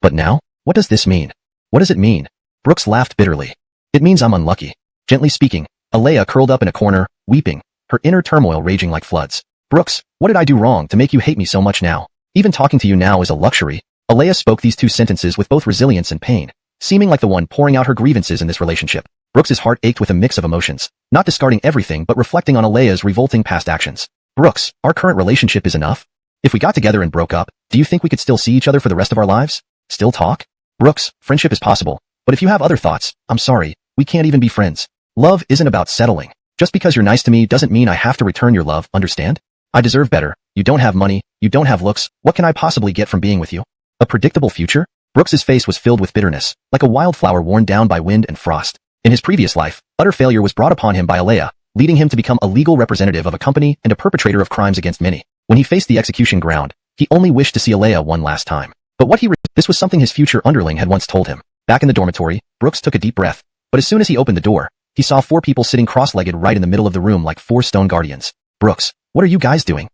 But now? What does this mean? What does it mean? Brooks laughed bitterly. It means I'm unlucky. Gently speaking, Alea curled up in a corner, weeping, her inner turmoil raging like floods. Brooks, what did I do wrong to make you hate me so much now? Even talking to you now is a luxury. Alea spoke these two sentences with both resilience and pain, seeming like the one pouring out her grievances in this relationship. Brooks's heart ached with a mix of emotions, not discarding everything but reflecting on Alea's revolting past actions. Brooks, our current relationship is enough? If we got together and broke up, do you think we could still see each other for the rest of our lives? Still talk? Brooks, friendship is possible, but if you have other thoughts, I'm sorry, we can't even be friends. Love isn't about settling. Just because you're nice to me doesn't mean I have to return your love, understand? I deserve better. You don't have money, you don't have looks, what can I possibly get from being with you? A predictable future? Brooks's face was filled with bitterness, like a wildflower worn down by wind and frost. In his previous life, utter failure was brought upon him by Alea, leading him to become a legal representative of a company and a perpetrator of crimes against many. When he faced the execution ground, he only wished to see Alea one last time. But this was something his future underling had once told him. Back in the dormitory, Brooks took a deep breath, but as soon as he opened the door, he saw 4 people sitting cross-legged right in the middle of the room like 4 stone guardians. Brooks, what are you guys doing?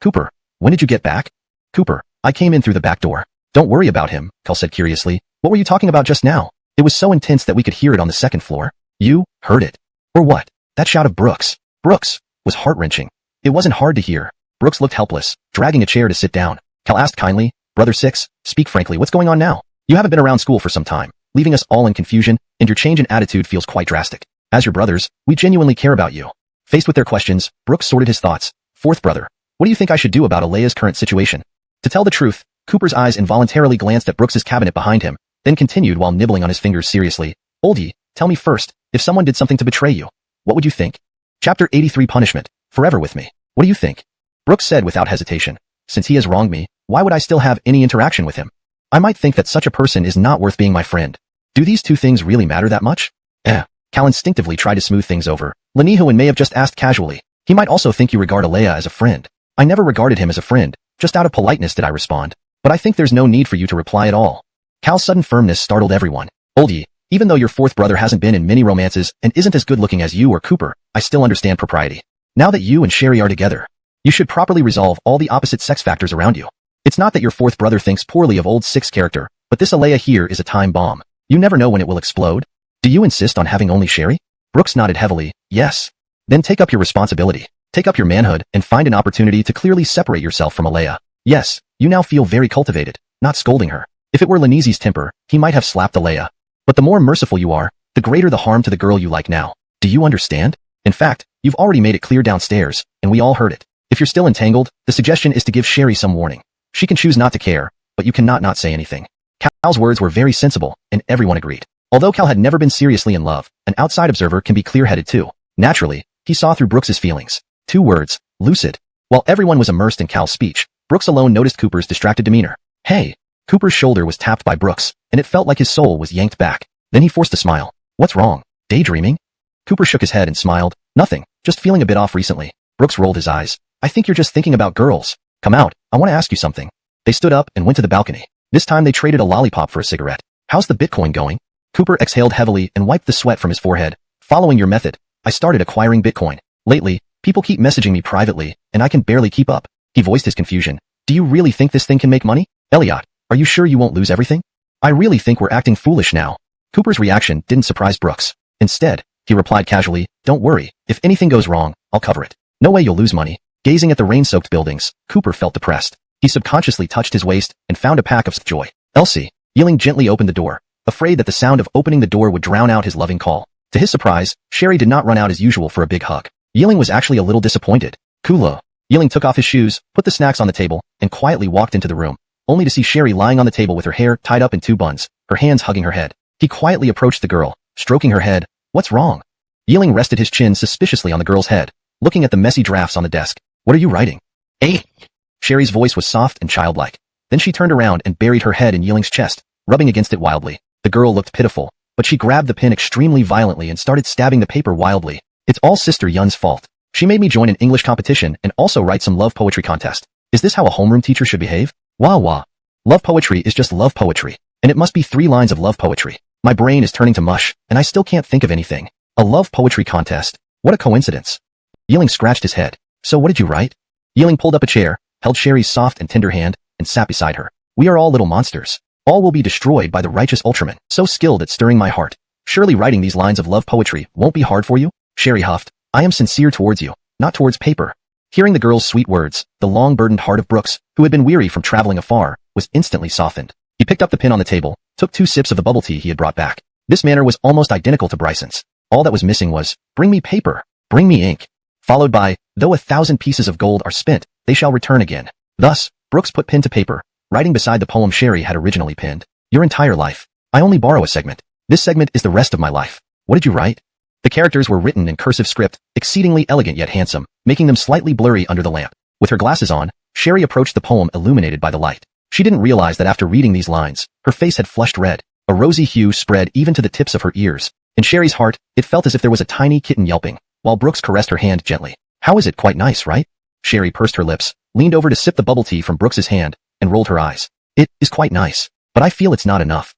Cooper, when did you get back? Cooper, I came in through the back door. Don't worry about him, Cal said curiously. What were you talking about just now? It was so intense that we could hear it on the 2nd floor. You heard it. Or what? That shout of Brooks was heart-wrenching. It wasn't hard to hear. Brooks looked helpless, dragging a chair to sit down. Cal asked kindly, Brother Six, speak frankly, what's going on now? You haven't been around school for some time, leaving us all in confusion, and your change in attitude feels quite drastic. As your brothers, we genuinely care about you. Faced with their questions, Brooks sorted his thoughts. 4th brother, what do you think I should do about Alea's current situation? To tell the truth, Cooper's eyes involuntarily glanced at Brooks's cabinet behind him, then continued while nibbling on his fingers seriously. Oldie, tell me first, if someone did something to betray you, what would you think? Chapter 83 Punishment, Forever with me. What do you think? Brooks said without hesitation. Since he has wronged me, why would I still have any interaction with him? I might think that such a person is not worth being my friend. Do these two things really matter that much? Cal instinctively tried to smooth things over. Lenihuan may have just asked casually. He might also think you regard Alea as a friend. I never regarded him as a friend, just out of politeness did I respond. But I think there's no need for you to reply at all. Cal's sudden firmness startled everyone. Oldie, even though your 4th brother hasn't been in many romances and isn't as good looking as you or Cooper, I still understand propriety. Now that you and Sherry are together, you should properly resolve all the opposite sex factors around you. It's not that your 4th brother thinks poorly of old Six character, but this Alea here is a time bomb. You never know when it will explode. Do you insist on having only Sherry? Brooks nodded heavily, yes. Then take up your responsibility, take up your manhood, and find an opportunity to clearly separate yourself from Alea. Yes, you now feel very cultivated, not scolding her. If it were Lenisi's temper, he might have slapped Alea. But the more merciful you are, the greater the harm to the girl you like now. Do you understand? In fact, you've already made it clear downstairs, and we all heard it. If you're still entangled, the suggestion is to give Sherry some warning. She can choose not to care, but you cannot not say anything. Cal's words were very sensible, and everyone agreed. Although Cal had never been seriously in love, an outside observer can be clear-headed too. Naturally, he saw through Brooks's feelings. 2 words, lucid. While everyone was immersed in Cal's speech, Brooks alone noticed Cooper's distracted demeanor. Hey! Cooper's shoulder was tapped by Brooks, and it felt like his soul was yanked back. Then he forced a smile. What's wrong? Daydreaming? Cooper shook his head and smiled. Nothing, just feeling a bit off recently. Brooks rolled his eyes. I think you're just thinking about girls. Come out, I want to ask you something. They stood up and went to the balcony. This time they traded a lollipop for a cigarette. How's the Bitcoin going? Cooper exhaled heavily and wiped the sweat from his forehead. Following your method, I started acquiring Bitcoin. Lately, people keep messaging me privately, and I can barely keep up. He voiced his confusion. Do you really think this thing can make money? Elliot, are you sure you won't lose everything? I really think we're acting foolish now. Cooper's reaction didn't surprise Brooks. Instead, he replied casually, don't worry, if anything goes wrong, I'll cover it. No way you'll lose money. Gazing at the rain-soaked buildings, Cooper felt depressed. He subconsciously touched his waist and found a pack of joy. Elsie, yelling gently opened the door, afraid that the sound of opening the door would drown out his loving call. To his surprise, Sherry did not run out as usual for a big hug. Yeeling was actually a little disappointed. Kula, Yiling took off his shoes, put the snacks on the table, and quietly walked into the room, only to see Sherry lying on the table with her hair tied up in two buns, her hands hugging her head. He quietly approached the girl, stroking her head. What's wrong? Yiling rested his chin suspiciously on the girl's head, looking at the messy drafts on the desk. What are you writing? Eh? Sherry's voice was soft and childlike. Then she turned around and buried her head in Yiling's chest, rubbing against it wildly. The girl looked pitiful, but she grabbed the pen extremely violently and started stabbing the paper wildly. It's all Sister Yun's fault. She made me join an English competition and also write some love poetry contest. Is this how a homeroom teacher should behave? Wah wah. Love poetry is just love poetry, and it must be 3 lines of love poetry. My brain is turning to mush, and I still can't think of anything. A love poetry contest? What a coincidence. Yiling scratched his head. So what did you write? Yiling pulled up a chair, held Sherry's soft and tender hand, and sat beside her. We are all little monsters. All will be destroyed by the righteous Ultraman, so skilled at stirring my heart. Surely writing these lines of love poetry won't be hard for you? Sherry huffed. I am sincere towards you, not towards paper. Hearing the girl's sweet words, the long-burdened heart of Brooks, who had been weary from traveling afar, was instantly softened. He picked up the pen on the table, took 2 sips of the bubble tea he had brought back. This manner was almost identical to Bryson's. All that was missing was, bring me paper, bring me ink. Followed by, though 1,000 pieces of gold are spent, they shall return again. Thus, Brooks put pen to paper, writing beside the poem Sherry had originally penned. Your entire life. I only borrow a segment. This segment is the rest of my life. What did you write? The characters were written in cursive script, exceedingly elegant yet handsome, making them slightly blurry under the lamp. With her glasses on, Sherry approached the poem illuminated by the light. She didn't realize that after reading these lines, her face had flushed red. A rosy hue spread even to the tips of her ears. In Sherry's heart, it felt as if there was a tiny kitten yelping, while Brooks caressed her hand gently. How is it? Quite nice, right? Sherry pursed her lips, leaned over to sip the bubble tea from Brooks's hand, and rolled her eyes. It is quite nice, but I feel it's not enough.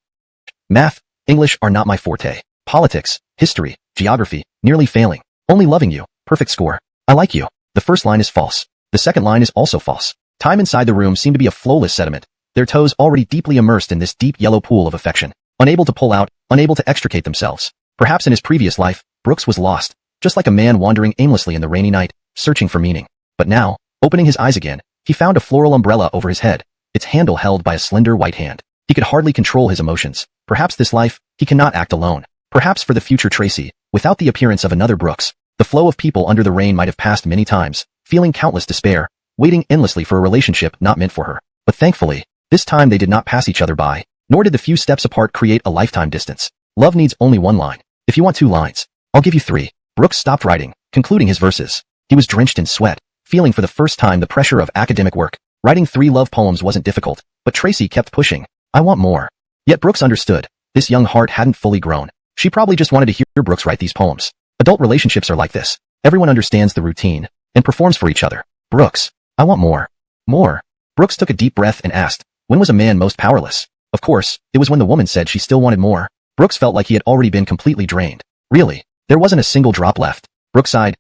Math, English are not my forte. Politics, history, geography, nearly failing. Only loving you, perfect score. I like you. The first line is false. The second line is also false. Time inside the room seemed to be a flowless sediment, their toes already deeply immersed in this deep yellow pool of affection, unable to pull out, unable to extricate themselves. Perhaps in his previous life, Brooks was lost, just like a man wandering aimlessly in the rainy night, searching for meaning. But now, opening his eyes again, he found a floral umbrella over his head, its handle held by a slender white hand. He could hardly control his emotions. Perhaps this life, he cannot act alone. Perhaps for the future Tracy, without the appearance of another Brooks, the flow of people under the rain might have passed many times, feeling countless despair, waiting endlessly for a relationship not meant for her. But thankfully, this time they did not pass each other by, nor did the few steps apart create a lifetime distance. Love needs only 1 line. If you want 2 lines, I'll give you 3. Brooks stopped writing, concluding his verses. He was drenched in sweat, feeling for the first time the pressure of academic work. Writing 3 love poems wasn't difficult, but Tracy kept pushing. I want more. Yet Brooks understood. This young heart hadn't fully grown. She probably just wanted to hear Brooks write these poems. Adult relationships are like this. Everyone understands the routine and performs for each other. Brooks, I want more. More. Brooks took a deep breath and asked, when was a man most powerless? Of course, it was when the woman said she still wanted more. Brooks felt like he had already been completely drained. Really, there wasn't a single drop left. Brooks sighed,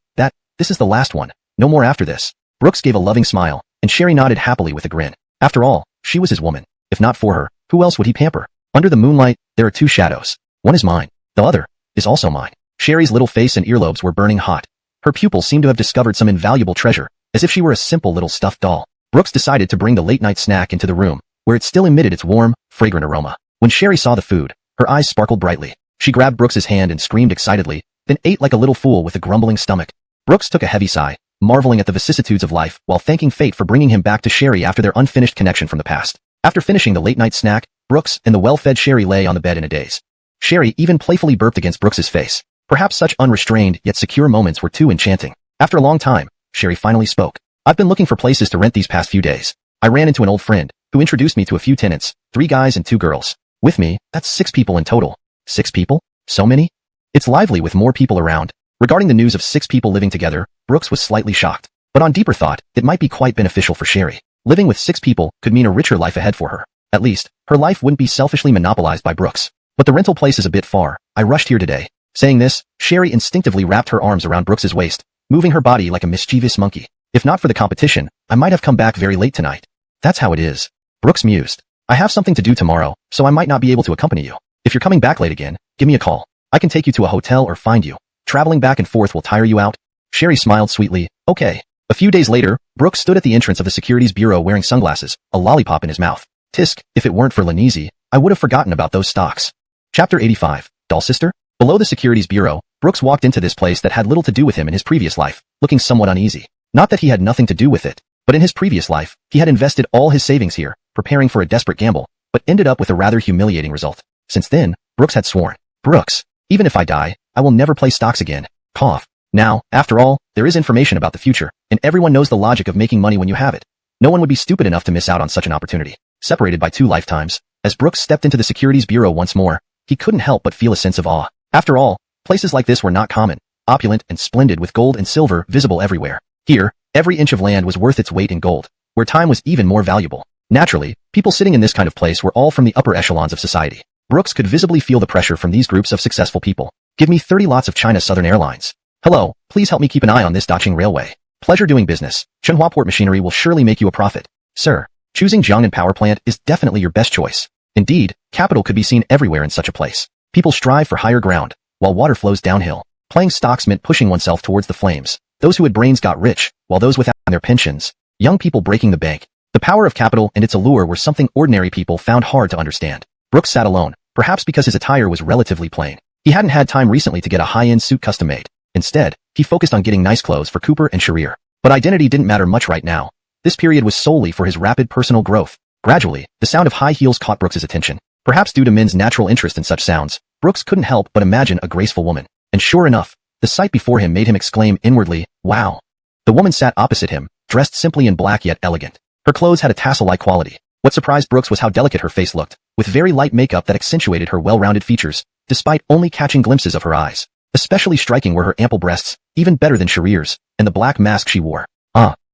this is the last one. No more after this. Brooks gave a loving smile, and Sherry nodded happily with a grin. After all, she was his woman. If not for her, who else would he pamper? Under the moonlight, there are 2 shadows. One is mine. The other is also mine. Sherry's little face and earlobes were burning hot. Her pupils seemed to have discovered some invaluable treasure, as if she were a simple little stuffed doll. Brooks decided to bring the late-night snack into the room, where it still emitted its warm, fragrant aroma. When Sherry saw the food, her eyes sparkled brightly. She grabbed Brooks's hand and screamed excitedly, then ate like a little fool with a grumbling stomach. Brooks took a heavy sigh, marveling at the vicissitudes of life while thanking fate for bringing him back to Sherry after their unfinished connection from the past. After finishing the late-night snack, Brooks and the well-fed Sherry lay on the bed in a daze. Sherry even playfully burped against Brooks's face. Perhaps such unrestrained yet secure moments were too enchanting. After a long time, Sherry finally spoke. I've been looking for places to rent these past few days. I ran into an old friend, who introduced me to a few tenants, 3 guys and 2 girls. With me, that's 6 people in total. 6 people? So many? It's lively with more people around. Regarding the news of 6 people living together, Brooks was slightly shocked. But on deeper thought, it might be quite beneficial for Sherry. Living with 6 people could mean a richer life ahead for her. At least, her life wouldn't be selfishly monopolized by Brooks. But the rental place is a bit far. I rushed here today. Saying this, Sherry instinctively wrapped her arms around Brooks's waist, moving her body like a mischievous monkey. If not for the competition, I might have come back very late tonight. That's how it is. Brooks mused. I have something to do tomorrow, so I might not be able to accompany you. If you're coming back late again, give me a call. I can take you to a hotel or find you. Traveling back and forth will tire you out. Sherry smiled sweetly. Okay. A few days later, Brooks stood at the entrance of the securities bureau wearing sunglasses, a lollipop in his mouth. Tisk, if it weren't for Lanese, I would have forgotten about those stocks. Chapter 85. Doll Sister? Below the securities bureau, Brooks walked into this place that had little to do with him in his previous life, looking somewhat uneasy. Not that he had nothing to do with it, but in his previous life, he had invested all his savings here, preparing for a desperate gamble, but ended up with a rather humiliating result. Since then, Brooks had sworn, "Brooks, even if I die, I will never play stocks again." Cough. Now, after all, there is information about the future, and everyone knows the logic of making money when you have it. No one would be stupid enough to miss out on such an opportunity. Separated by 2 lifetimes, as Brooks stepped into the Securities Bureau once more, he couldn't help but feel a sense of awe. After all, places like this were not common, opulent and splendid with gold and silver visible everywhere. Here, every inch of land was worth its weight in gold, where time was even more valuable. Naturally, people sitting in this kind of place were all from the upper echelons of society. Brooks could visibly feel the pressure from these groups of successful people. "Give me 30 lots of China Southern Airlines. Hello, please help me keep an eye on this Daqing Railway. Pleasure doing business. Chenhua Port Machinery will surely make you a profit. Sir, choosing Jiangnan Power Plant is definitely your best choice. Indeed, capital could be seen everywhere in such a place. People strive for higher ground, while water flows downhill. Playing stocks meant pushing oneself towards the flames. Those who had brains got rich, while those without their pensions. Young people breaking the bank. The power of capital and its allure were something ordinary people found hard to understand. Brooks sat alone, perhaps because his attire was relatively plain. He hadn't had time recently to get a high-end suit custom-made. Instead, he focused on getting nice clothes for Cooper and Sharir. But identity didn't matter much right now. This period was solely for his rapid personal growth. Gradually, the sound of high heels caught Brooks's attention. Perhaps due to men's natural interest in such sounds, Brooks couldn't help but imagine a graceful woman. And sure enough, the sight before him made him exclaim inwardly, "Wow." The woman sat opposite him, dressed simply in black yet elegant. Her clothes had a tassel-like quality. What surprised Brooks was how delicate her face looked, with very light makeup that accentuated her well-rounded features, despite only catching glimpses of her eyes. Especially striking were her ample breasts, even better than Sharir's, and the black mask she wore.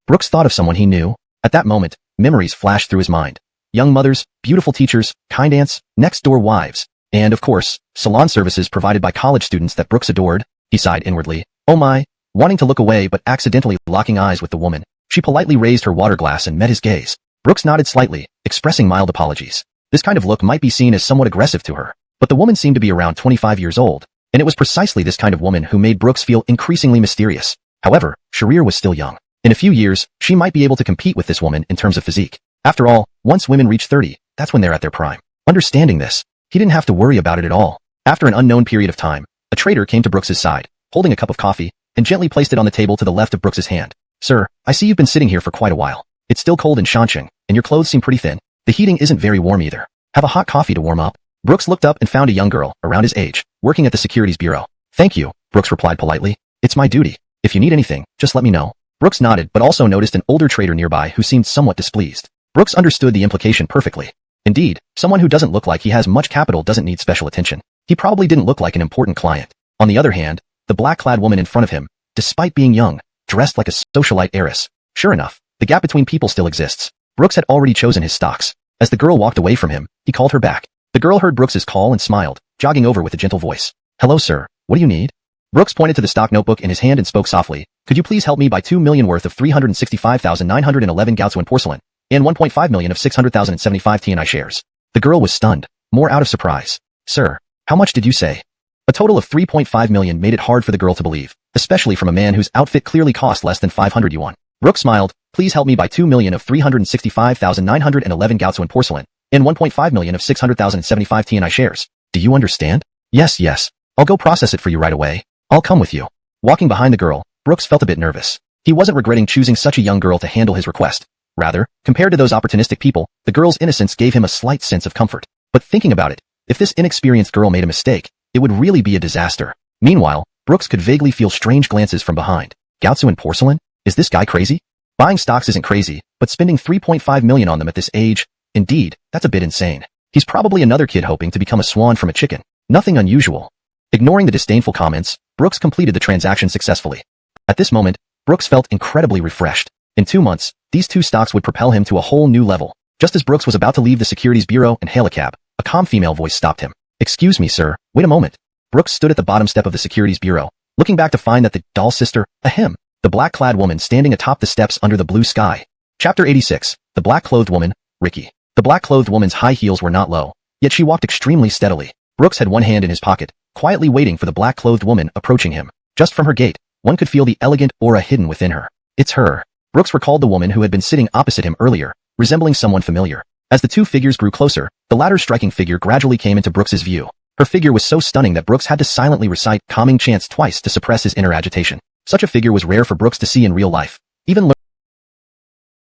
Brooks thought of someone he knew. At that moment, memories flashed through his mind. Young mothers, beautiful teachers, kind aunts, next-door wives, and, of course, salon services provided by college students that Brooks adored. He sighed inwardly. Oh my, wanting to look away but accidentally locking eyes with the woman. She politely raised her water glass and met his gaze. Brooks nodded slightly, expressing mild apologies. This kind of look might be seen as somewhat aggressive to her, but the woman seemed to be around 25 years old, and it was precisely this kind of woman who made Brooks feel increasingly mysterious. However, Sharir was still young. In a few years, she might be able to compete with this woman in terms of physique. After all, once women reach 30, that's when they're at their prime. Understanding this, he didn't have to worry about it at all. After an unknown period of time, a trader came to Brooks's side, holding a cup of coffee, and gently placed it on the table to the left of Brooks's hand. "Sir, I see you've been sitting here for quite a while. It's still cold in Shanxing, and your clothes seem pretty thin. The heating isn't very warm either. Have a hot coffee to warm up." Brooks looked up and found a young girl, around his age, working at the Securities Bureau. "Thank you," Brooks replied politely. "It's my duty. If you need anything, just let me know." Brooks nodded but also noticed an older trader nearby who seemed somewhat displeased. Brooks understood the implication perfectly. Indeed, someone who doesn't look like he has much capital doesn't need special attention. He probably didn't look like an important client. On the other hand, the black-clad woman in front of him, despite being young, dressed like a socialite heiress. Sure enough, the gap between people still exists. Brooks had already chosen his stocks. As the girl walked away from him, he called her back. The girl heard Brooks's call and smiled, jogging over with a gentle voice. "Hello, sir. What do you need?" Brooks pointed to the stock notebook in his hand and spoke softly. "Could you please help me buy 2 million worth of 365,911 Gaozuan porcelain, and 1.5 million of 600,075 TNI shares?" The girl was stunned, more out of surprise. "Sir, how much did you say?" A total of 3.5 million made it hard for the girl to believe, especially from a man whose outfit clearly cost less than 500 yuan. Brooks smiled. "Please help me buy 2 million of 365,911 Gaozuan porcelain, and 1.5 million of 600,075 TNI shares. Do you understand?" Yes. I'll go process it for you right away. I'll come with you." Walking behind the girl, Brooks felt a bit nervous. He wasn't regretting choosing such a young girl to handle his request. Rather, compared to those opportunistic people, the girl's innocence gave him a slight sense of comfort. But thinking about it, if this inexperienced girl made a mistake, it would really be a disaster. Meanwhile, Brooks could vaguely feel strange glances from behind. Gaozuan porcelain? Is this guy crazy? Buying stocks isn't crazy, but spending 3.5 million on them at this age, indeed, that's a bit insane. He's probably another kid hoping to become a swan from a chicken. Nothing unusual. Ignoring the disdainful comments, Brooks completed the transaction successfully. At this moment, Brooks felt incredibly refreshed. In 2 months, these 2 stocks would propel him to a whole new level. Just as Brooks was about to leave the Securities Bureau and hail a cab, a calm female voice stopped him. "Excuse me, sir, wait a moment." Brooks stood at the bottom step of the Securities Bureau, looking back to find that the doll sister, the black-clad woman standing atop the steps under the blue sky. Chapter 86, The Black-Clothed Woman, Ricky. The black-clothed woman's high heels were not low, yet she walked extremely steadily. Brooks had one hand in his pocket, quietly waiting for the black-clothed woman approaching him. Just from her gait, one could feel the elegant aura hidden within her. It's her. Brooks recalled the woman who had been sitting opposite him earlier, resembling someone familiar. As the 2 figures grew closer, the latter's striking figure gradually came into Brooks's view. Her figure was so stunning that Brooks had to silently recite calming chants twice to suppress his inner agitation. Such a figure was rare for Brooks to see in real life. Even learn,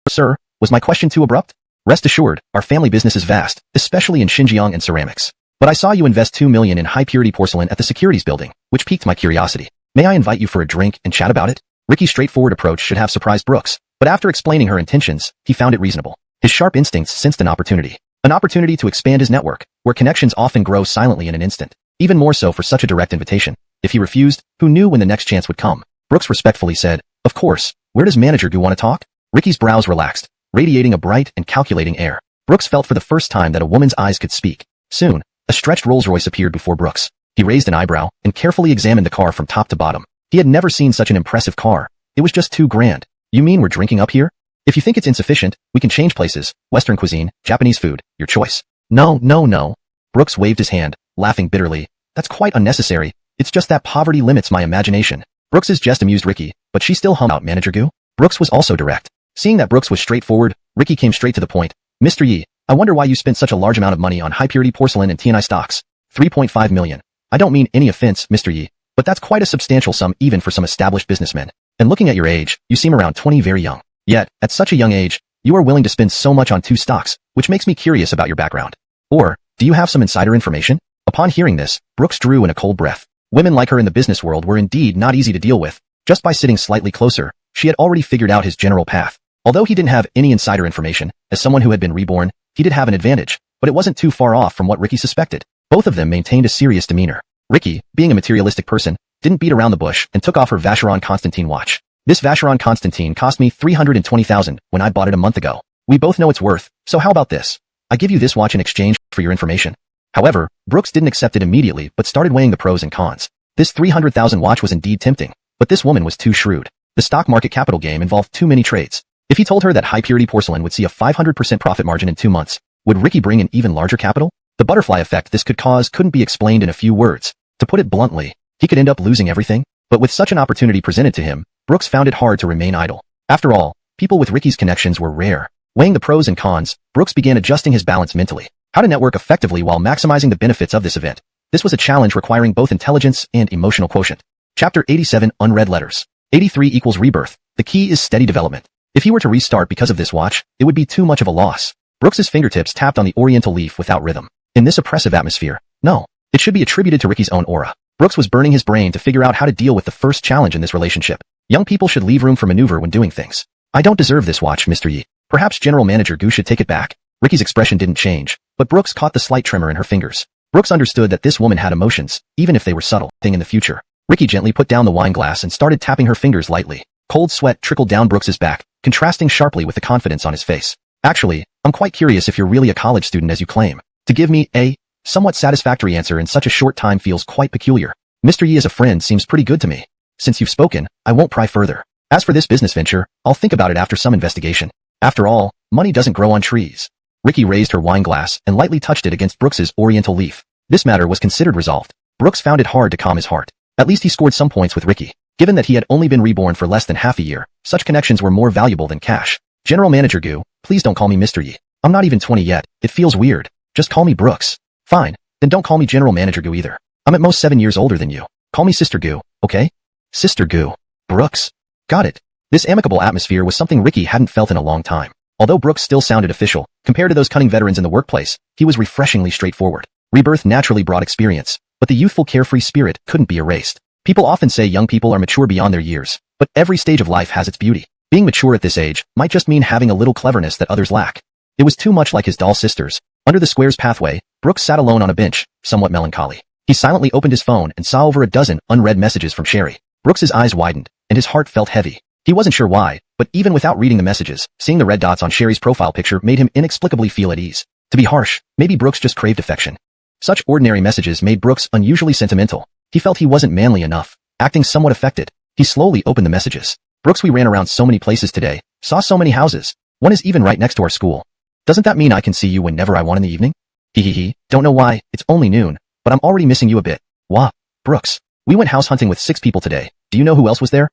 sir, was my question too abrupt? Rest assured, our family business is vast, especially in Xinjiang and ceramics. But I saw you invest $2 million in high-purity porcelain at the securities building, which piqued my curiosity. May I invite you for a drink and chat about it? Ricky's straightforward approach should have surprised Brooks, but after explaining her intentions, he found it reasonable. His sharp instincts sensed an opportunity. An opportunity to expand his network, where connections often grow silently in an instant. Even more so for such a direct invitation. If he refused, who knew when the next chance would come? Brooks respectfully said, "Of course, where does Manager Gu want to talk?" Ricky's brows relaxed, radiating a bright and calculating air. Brooks felt for the first time that a woman's eyes could speak. Soon, a stretched Rolls-Royce appeared before Brooks. He raised an eyebrow and carefully examined the car from top to bottom. He had never seen such an impressive car. It was just $2 grand. You mean we're drinking up here? If you think it's insufficient, we can change places. Western cuisine, Japanese food, your choice. No, no, no. Brooks waved his hand, laughing bitterly. That's quite unnecessary. It's just that poverty limits my imagination. Brooks's jest amused Ricky, but she still hummed out Manager Gu. Brooks was also direct. Seeing that Brooks was straightforward, Ricky came straight to the point. Mr. Yi, I wonder why you spent such a large amount of money on high-purity porcelain and TNI stocks. 3.5 million. I don't mean any offense, Mr. Yi, but that's quite a substantial sum even for some established businessmen. And looking at your age, you seem around 20, very young. Yet, at such a young age, you are willing to spend so much on 2 stocks, which makes me curious about your background. Or, do you have some insider information? Upon hearing this, Brooks drew in a cold breath. Women like her in the business world were indeed not easy to deal with. Just by sitting slightly closer, she had already figured out his general path. Although he didn't have any insider information, as someone who had been reborn, he did have an advantage, but it wasn't too far off from what Ricky suspected. Both of them maintained a serious demeanor. Ricky, being a materialistic person, didn't beat around the bush and took off her Vacheron Constantine watch. This Vacheron Constantine cost me $320,000 when I bought it a month ago. We both know its worth, so how about this? I give you this watch in exchange for your information. However, Brooks didn't accept it immediately but started weighing the pros and cons. This $300,000 watch was indeed tempting, but this woman was too shrewd. The stock market capital game involved too many trades. If he told her that high-purity porcelain would see a 500% profit margin in 2 months, would Ricky bring in even larger capital? The butterfly effect this could cause couldn't be explained in a few words. To put it bluntly, he could end up losing everything. But with such an opportunity presented to him, Brooks found it hard to remain idle. After all, people with Ricky's connections were rare. Weighing the pros and cons, Brooks began adjusting his balance mentally. How to network effectively while maximizing the benefits of this event. This was a challenge requiring both intelligence and emotional quotient. Chapter 87, Unread Letters. 83 equals rebirth. The key is steady development. If he were to restart because of this watch, it would be too much of a loss. Brooks's fingertips tapped on the oriental leaf without rhythm. In this oppressive atmosphere, no, it should be attributed to Ricky's own aura. Brooks was burning his brain to figure out how to deal with the first challenge in this relationship. Young people should leave room for maneuver when doing things. I don't deserve this watch, Mr. Yi. Perhaps General Manager Gu should take it back. Ricky's expression didn't change, but Brooks caught the slight tremor in her fingers. Brooks understood that this woman had emotions, even if they were subtle. Thing in the future. Ricky gently put down the wine glass and started tapping her fingers lightly. Cold sweat trickled down Brooks's back, contrasting sharply with the confidence on his face. Actually, I'm quite curious if you're really a college student as you claim. To give me a somewhat satisfactory answer in such a short time feels quite peculiar. Mr. Yi as a friend seems pretty good to me. Since you've spoken, I won't pry further. As for this business venture, I'll think about it after some investigation. After all, money doesn't grow on trees. Ricky raised her wine glass and lightly touched it against Brooks's oriental leaf. This matter was considered resolved. Brooks found it hard to calm his heart. At least he scored some points with Ricky. Given that he had only been reborn for less than half a year, such connections were more valuable than cash. General Manager Gu, please don't call me Mr. Yi. I'm not even 20 yet. It feels weird. Just call me Brooks. Fine. Then don't call me General Manager Gu either. I'm at most 7 years older than you. Call me Sister Gu, okay? Sister Gu. Brooks. Got it. This amicable atmosphere was something Ricky hadn't felt in a long time. Although Brooks still sounded official, compared to those cunning veterans in the workplace, he was refreshingly straightforward. Rebirth naturally brought experience, but the youthful carefree spirit couldn't be erased. People often say young people are mature beyond their years, but every stage of life has its beauty. Being mature at this age might just mean having a little cleverness that others lack. It was too much like his doll sisters. Under the square's pathway, Brooks sat alone on a bench, somewhat melancholy. He silently opened his phone and saw over a dozen unread messages from Sherry. Brooks's eyes widened, and his heart felt heavy. He wasn't sure why, but even without reading the messages, seeing the red dots on Sherry's profile picture made him inexplicably feel at ease. To be harsh, maybe Brooks just craved affection. Such ordinary messages made Brooks unusually sentimental. He felt he wasn't manly enough, acting somewhat affected. He slowly opened the messages. Brooks, we ran around so many places today, saw so many houses. One is even right next to our school. Doesn't that mean I can see you whenever I want in the evening? Hehehe, don't know why, it's only noon, but I'm already missing you a bit. Wah. Brooks. We went house hunting with 6 people today. Do you know who else was there?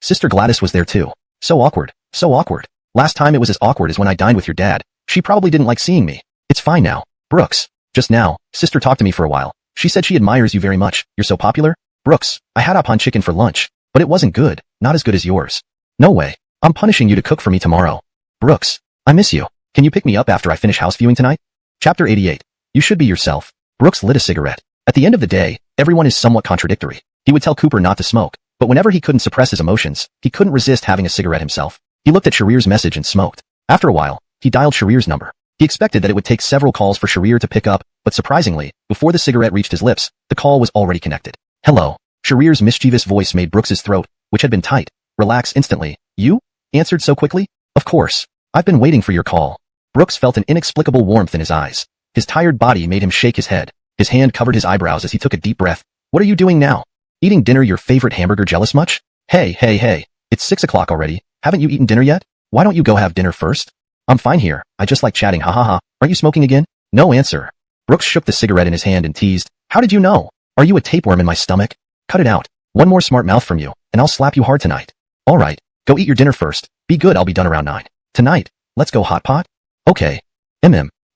Sister Gladys was there too. So awkward. So awkward. Last time it was as awkward as when I dined with your dad. She probably didn't like seeing me. It's fine now. Brooks. Just now, Sister talked to me for a while. She said she admires you very much. You're so popular. Brooks. I had upon chicken for lunch, but it wasn't good. Not as good as yours. No way. I'm punishing you to cook for me tomorrow. Brooks, I miss you. Can you pick me up after I finish house viewing tonight? Chapter 88. You should be yourself. Brooks lit a cigarette. At the end of the day, everyone is somewhat contradictory. He would tell Cooper not to smoke, but whenever he couldn't suppress his emotions, he couldn't resist having a cigarette himself. He looked at Sharir's message and smoked. After a while, he dialed Sharir's number. He expected that it would take several calls for Sharir to pick up, but surprisingly, before the cigarette reached his lips, the call was already connected. Hello. Sharir's mischievous voice made Brooks's throat, which had been tight, relax instantly. You? Answered so quickly? Of course. I've been waiting for your call. Brooks felt an inexplicable warmth in his eyes. His tired body made him shake his head. His hand covered his eyebrows as he took a deep breath. What are you doing now? Eating dinner? Your favorite hamburger? Jealous much? Hey. It's 6 o'clock already. Haven't you eaten dinner yet? Why don't you go have dinner first? I'm fine here. I just like chatting. Ha ha ha. Aren't you smoking again? No answer. Brooks shook the cigarette in his hand and teased. How did you know? Are you a tapeworm in my stomach? Cut it out. One more smart mouth from you, and I'll slap you hard tonight. All right. Go eat your dinner first. Be good. I'll be done around 9. Tonight. Let's go hot pot? Okay.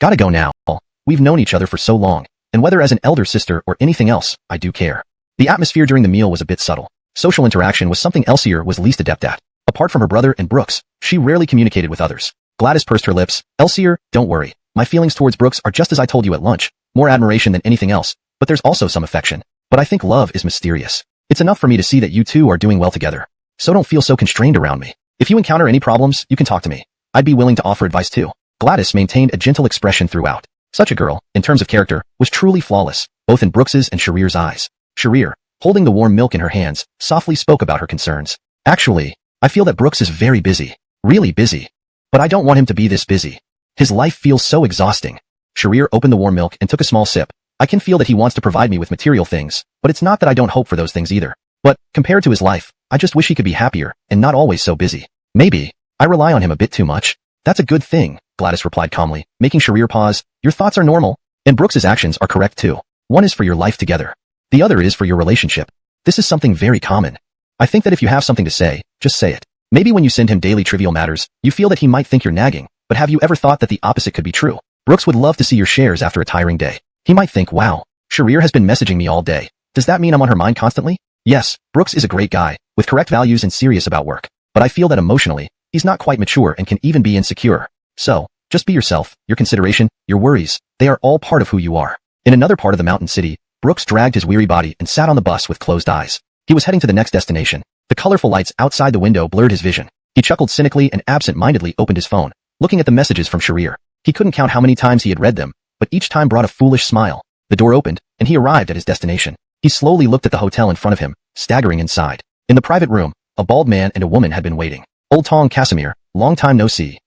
Gotta go now. We've known each other for so long, and whether as an elder sister or anything else, I do care. The atmosphere during the meal was a bit subtle. Social interaction was something Elsier was least adept at. Apart from her brother and Brooks, she rarely communicated with others. Gladys pursed her lips. Elsier, don't worry. My feelings towards Brooks are just as I told you at lunch. More admiration than anything else, but there's also some affection. But I think love is mysterious. It's enough for me to see that you two are doing well together. So don't feel so constrained around me. If you encounter any problems, you can talk to me. I'd be willing to offer advice too. Gladys maintained a gentle expression throughout. Such a girl, in terms of character, was truly flawless, both in Brooks's and Sharir's eyes. Sharir, holding the warm milk in her hands, softly spoke about her concerns. Actually, I feel that Brooks is very busy. Really busy. But I don't want him to be this busy. His life feels so exhausting. Sharir opened the warm milk and took a small sip. I can feel that he wants to provide me with material things, but it's not that I don't hope for those things either. But, compared to his life, I just wish he could be happier, and not always so busy. Maybe, I rely on him a bit too much. That's a good thing, Gladys replied calmly, making Sharir pause. Your thoughts are normal, and Brooks's actions are correct too. One is for your life together. The other is for your relationship. This is something very common. I think that if you have something to say, just say it. Maybe when you send him daily trivial matters, you feel that he might think you're nagging, but have you ever thought that the opposite could be true? Brooks would love to see your shares after a tiring day. He might think, wow, Sharir has been messaging me all day. Does that mean I'm on her mind constantly? Yes, Brooks is a great guy, with correct values and serious about work. But I feel that emotionally, he's not quite mature and can even be insecure. So, just be yourself, your consideration, your worries, they are all part of who you are. In another part of the mountain city, Brooks dragged his weary body and sat on the bus with closed eyes. He was heading to the next destination. The colorful lights outside the window blurred his vision. He chuckled cynically and absent-mindedly opened his phone, looking at the messages from Sharir. He couldn't count how many times he had read them, but each time brought a foolish smile. The door opened, and he arrived at his destination. He slowly looked at the hotel in front of him, staggering inside. In the private room, a bald man and a woman had been waiting. Old Tong Casimir, long time no see.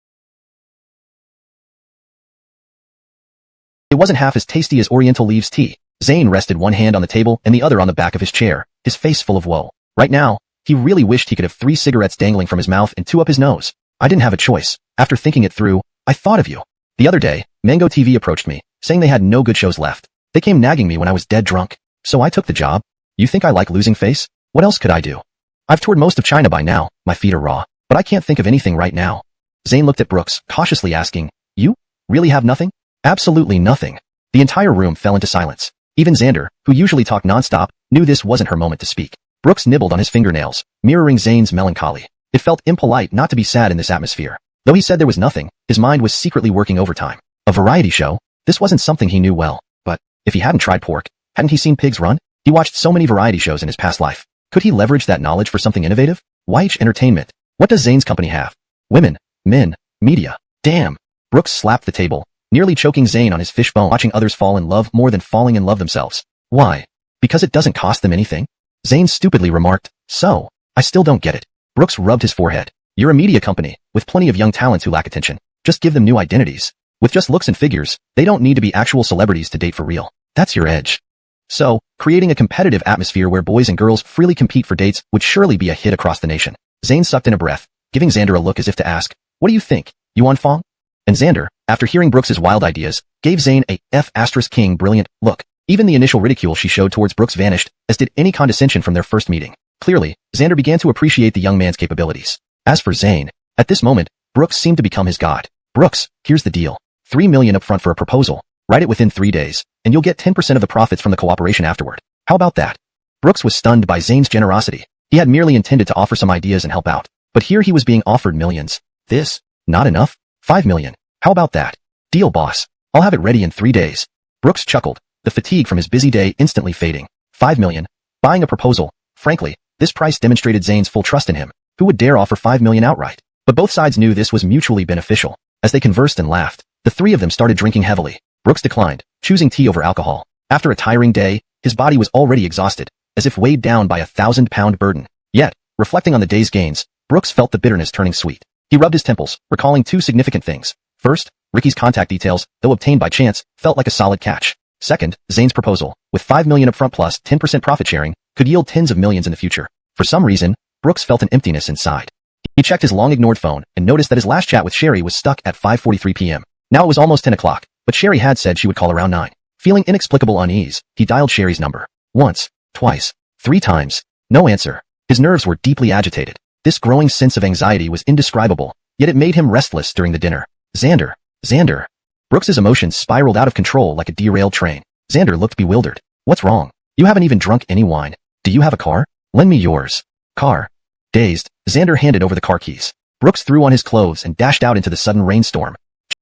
It wasn't half as tasty as Oriental leaves tea. Zane rested one hand on the table and the other on the back of his chair, his face full of woe. Right now, he really wished he could have 3 cigarettes dangling from his mouth and 2 up his nose. I didn't have a choice. After thinking it through, I thought of you. The other day, Mango TV approached me, saying they had no good shows left. They came nagging me when I was dead drunk. So I took the job. You think I like losing face? What else could I do? I've toured most of China by now, my feet are raw, but I can't think of anything right now. Zane looked at Brooks, cautiously asking, you? Really have nothing? Absolutely nothing. The entire room fell into silence. Even Xander, who usually talked nonstop, knew this wasn't her moment to speak. Brooks nibbled on his fingernails, mirroring Zane's melancholy. It felt impolite not to be sad in this atmosphere. Though he said there was nothing, his mind was secretly working overtime. A variety show? This wasn't something he knew well. But, if he hadn't tried pork, hadn't he seen pigs run? He watched so many variety shows in his past life. Could he leverage that knowledge for something innovative? YH Entertainment. What does Zane's company have? Women, men, media. Damn. Brooks slapped the table, nearly choking Zane on his fishbone, watching others fall in love more than falling in love themselves. Why? Because it doesn't cost them anything? Zane stupidly remarked. So, I still don't get it. Brooks rubbed his forehead. You're a media company, with plenty of young talents who lack attention. Just give them new identities. With just looks and figures, they don't need to be actual celebrities to date for real. That's your edge. So, creating a competitive atmosphere where boys and girls freely compete for dates would surely be a hit across the nation. Zane sucked in a breath, giving Xander a look as if to ask, what do you think, Yuan Fong? And Xander, after hearing Brooks's wild ideas, gave Zane a F***king brilliant look. Even the initial ridicule she showed towards Brooks vanished, as did any condescension from their first meeting. Clearly, Xander began to appreciate the young man's capabilities. As for Zane, at this moment, Brooks seemed to become his god. Brooks, here's the deal. $3 million up front for a proposal. Write it within 3 days, and you'll get 10% of the profits from the cooperation afterward. How about that? Brooks was stunned by Zane's generosity. He had merely intended to offer some ideas and help out. But here he was being offered millions. This? Not enough? 5 million. How about that? Deal, boss. I'll have it ready in 3 days. Brooks chuckled, the fatigue from his busy day instantly fading. 5 million. Buying a proposal. Frankly, this price demonstrated Zane's full trust in him. Who would dare offer 5 million outright? But both sides knew this was mutually beneficial. As they conversed and laughed, the three of them started drinking heavily. Brooks declined, choosing tea over alcohol. After a tiring day, his body was already exhausted, as if weighed down by a 1,000-pound burden. Yet, reflecting on the day's gains, Brooks felt the bitterness turning sweet. He rubbed his temples, recalling two significant things. First, Ricky's contact details, though obtained by chance, felt like a solid catch. Second, Zane's proposal, with 5 million upfront plus 10% profit sharing, could yield tens of millions in the future. For some reason, Brooks felt an emptiness inside. He checked his long-ignored phone and noticed that his last chat with Sherry was stuck at 5:43 p.m. Now it was almost 10 o'clock, but Sherry had said she would call around 9. Feeling inexplicable unease, he dialed Sherry's number. Once, twice, 3 times. No answer. His nerves were deeply agitated. This growing sense of anxiety was indescribable, yet it made him restless during the dinner. Xander. Brooks's emotions spiraled out of control like a derailed train. Xander looked bewildered. What's wrong? You haven't even drunk any wine. Do you have a car? Lend me yours. Car. Dazed, Xander handed over the car keys. Brooks threw on his clothes and dashed out into the sudden rainstorm.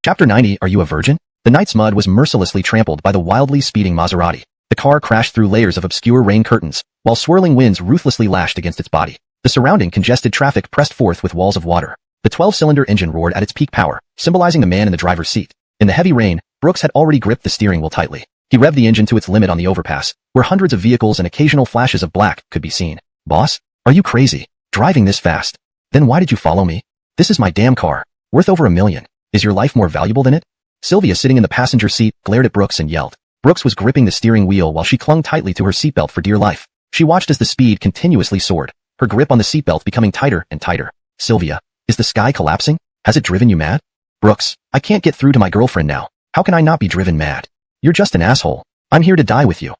Chapter 90. Are you a virgin? The night's mud was mercilessly trampled by the wildly speeding Maserati. The car crashed through layers of obscure rain curtains, while swirling winds ruthlessly lashed against its body. The surrounding congested traffic pressed forth with walls of water. The 12-cylinder engine roared at its peak power, symbolizing the man in the driver's seat. In the heavy rain, Brooks had already gripped the steering wheel tightly. He revved the engine to its limit on the overpass, where hundreds of vehicles and occasional flashes of black could be seen. Boss? Are you crazy? Driving this fast? Then why did you follow me? This is my damn car. Worth over $1 million. Is your life more valuable than it? Sylvia, sitting in the passenger seat, glared at Brooks and yelled. Brooks was gripping the steering wheel while she clung tightly to her seatbelt for dear life. She watched as the speed continuously soared, her grip on the seatbelt becoming tighter and tighter. Sylvia, is the sky collapsing? Has it driven you mad? Brooks, I can't get through to my girlfriend now. How can I not be driven mad? You're just an asshole. I'm here to die with you.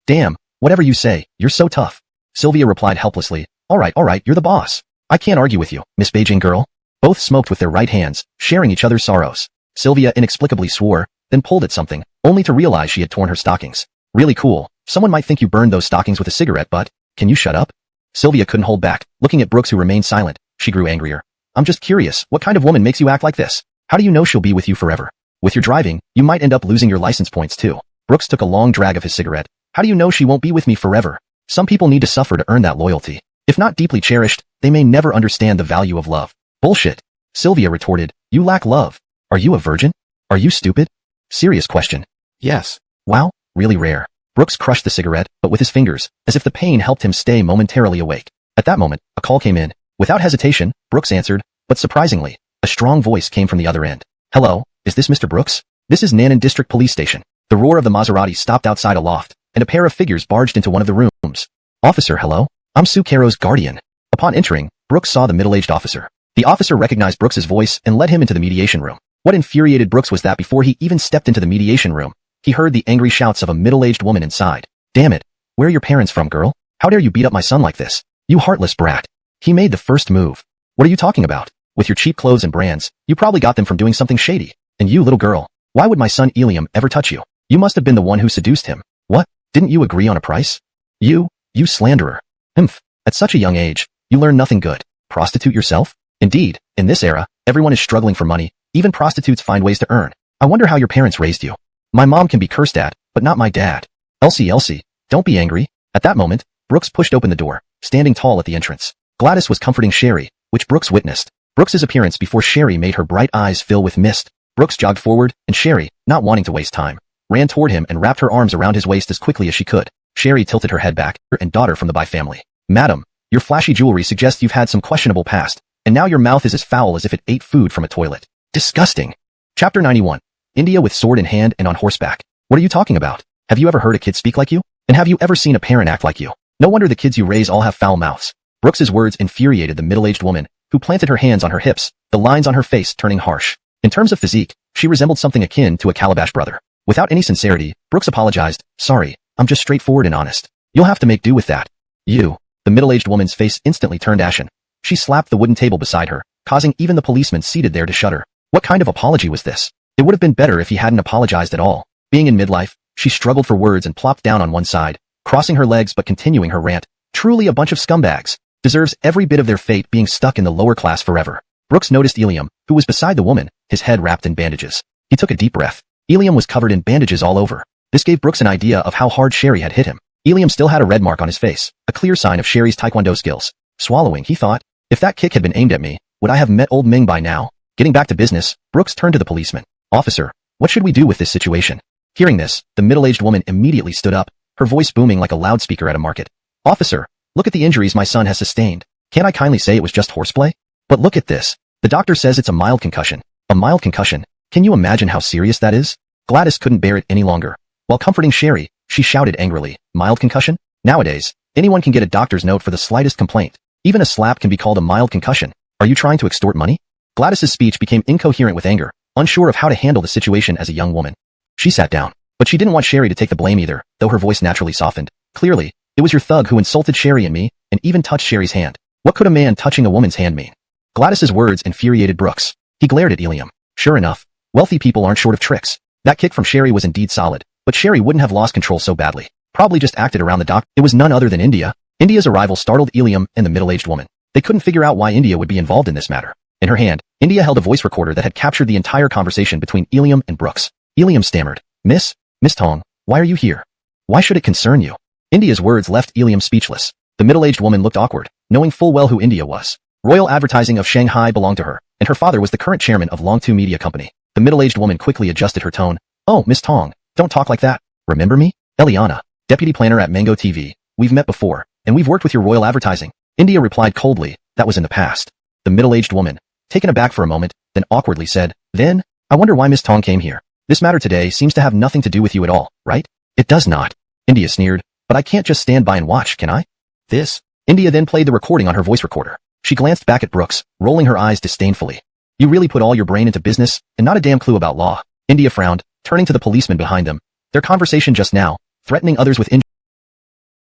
Damn, whatever you say, you're so tough. Sylvia replied helplessly. All right, you're the boss. I can't argue with you, Miss Beijing girl. Both smoked with their right hands, sharing each other's sorrows. Sylvia inexplicably swore, then pulled at something, only to realize she had torn her stockings. Really cool. Someone might think you burned those stockings with a cigarette, but can you shut up? Sylvia couldn't hold back. Looking at Brooks, who remained silent, she grew angrier. I'm just curious, what kind of woman makes you act like this? How do you know she'll be with you forever? With your driving, you might end up losing your license points too. Brooks took a long drag of his cigarette. How do you know she won't be with me forever? Some people need to suffer to earn that loyalty. If not deeply cherished, they may never understand the value of love. Bullshit. Sylvia retorted. You lack love. Are you a virgin? Are you stupid? Serious question. Yes. Wow, really rare. Brooks crushed the cigarette, but with his fingers, as if the pain helped him stay momentarily awake. At that moment, a call came in. Without hesitation, Brooks answered, but surprisingly, a strong voice came from the other end. Hello, is this Mr. Brooks? This is Nannan District Police Station. The roar of the Maserati stopped outside a loft, and a pair of figures barged into one of the rooms. Officer, hello? I'm Sue Caro's guardian. Upon entering, Brooks saw the middle-aged officer. The officer recognized Brooks's voice and led him into the mediation room. What infuriated Brooks was that before he even stepped into the mediation room, he heard the angry shouts of a middle-aged woman inside. Damn it. Where are your parents from, girl? How dare you beat up my son like this? You heartless brat. He made the first move. What are you talking about? With your cheap clothes and brands, you probably got them from doing something shady. And you, little girl, why would my son Eliam ever touch you? You must have been the one who seduced him. What? Didn't you agree on a price? You slanderer. Humph. At such a young age, you learn nothing good. Prostitute yourself? Indeed, in this era, everyone is struggling for money. Even prostitutes find ways to earn. I wonder how your parents raised you. My mom can be cursed at, but not my dad. Elsie, don't be angry. At that moment, Brooks pushed open the door, standing tall at the entrance. Gladys was comforting Sherry, which Brooks witnessed. Brooks's appearance before Sherry made her bright eyes fill with mist. Brooks jogged forward, and Sherry, not wanting to waste time, ran toward him and wrapped her arms around his waist as quickly as she could. Sherry tilted her head back, and daughter from the Bai family. Madam, your flashy jewelry suggests you've had some questionable past, and now your mouth is as foul as if it ate food from a toilet. Disgusting. Chapter 91. India with sword in hand and on horseback. What are you talking about? Have you ever heard a kid speak like you? And have you ever seen a parent act like you? No wonder the kids you raise all have foul mouths. Brooks's words infuriated the middle-aged woman, who planted her hands on her hips, the lines on her face turning harsh. In terms of physique, she resembled something akin to a Calabash brother. Without any sincerity, Brooks apologized. Sorry, I'm just straightforward and honest. You'll have to make do with that. You. The middle-aged woman's face instantly turned ashen. She slapped the wooden table beside her, causing even the policeman seated there to shudder. What kind of apology was this? It would have been better if he hadn't apologized at all. Being in midlife, she struggled for words and plopped down on one side, crossing her legs but continuing her rant. Truly a bunch of scumbags. deserves every bit of their fate being stuck in the lower class forever. Brooks noticed Eliam, who was beside the woman, his head wrapped in bandages. He took a deep breath. Eliam was covered in bandages all over. This gave Brooks an idea of how hard Sherry had hit him. Eliam still had a red mark on his face, a clear sign of Sherry's taekwondo skills. Swallowing, he thought, if that kick had been aimed at me, would I have met old Ming by now? Getting back to business, Brooks turned to the policeman. Officer, what should we do with this situation? Hearing this, the middle-aged woman immediately stood up, her voice booming like a loudspeaker at a market. Officer, look at the injuries my son has sustained. Can't I kindly say it was just horseplay? But look at this. The doctor says it's a mild concussion. A mild concussion? Can you imagine how serious that is? Gladys couldn't bear it any longer. While comforting Sherry, she shouted angrily, mild concussion? Nowadays, anyone can get a doctor's note for the slightest complaint. Even a slap can be called a mild concussion. Are you trying to extort money? Gladys's speech became incoherent with anger, unsure of how to handle the situation as a young woman. She sat down, but she didn't want Sherry to take the blame either, though her voice naturally softened. Clearly, it was your thug who insulted Sherry and me, and even touched Sherry's hand. What could a man touching a woman's hand mean? Gladys's words infuriated Brooks. He glared at Eliam. Sure enough, wealthy people aren't short of tricks. That kick from Sherry was indeed solid, but Sherry wouldn't have lost control so badly. Probably just acted around the dock. It was none other than India. India's arrival startled Eliam and the middle-aged woman. They couldn't figure out why India would be involved in this matter. In her hand, India held a voice recorder that had captured the entire conversation between Eliam and Brooks. Eliam stammered, Miss Tong, why are you here? Why should it concern you? India's words left Eliam speechless. The middle-aged woman looked awkward, knowing full well who India was. Royal Advertising of Shanghai belonged to her, and her father was the current chairman of Long2 Media Company. The middle-aged woman quickly adjusted her tone. Oh, Miss Tong, don't talk like that. Remember me? Eliana, deputy planner at Mango TV. We've met before, and we've worked with your Royal Advertising. India replied coldly, that was in the past. The middle-aged woman, taken aback for a moment, then awkwardly said, then, I wonder why Miss Tong came here. This matter today seems to have nothing to do with you at all, right? It does not. India sneered, but I can't just stand by and watch, can I? This? India then played the recording on her voice recorder. She glanced back at Brooks, rolling her eyes disdainfully. You really put all your brain into business, and not a damn clue about law. India frowned, turning to the policeman behind them. Their conversation just now, threatening others with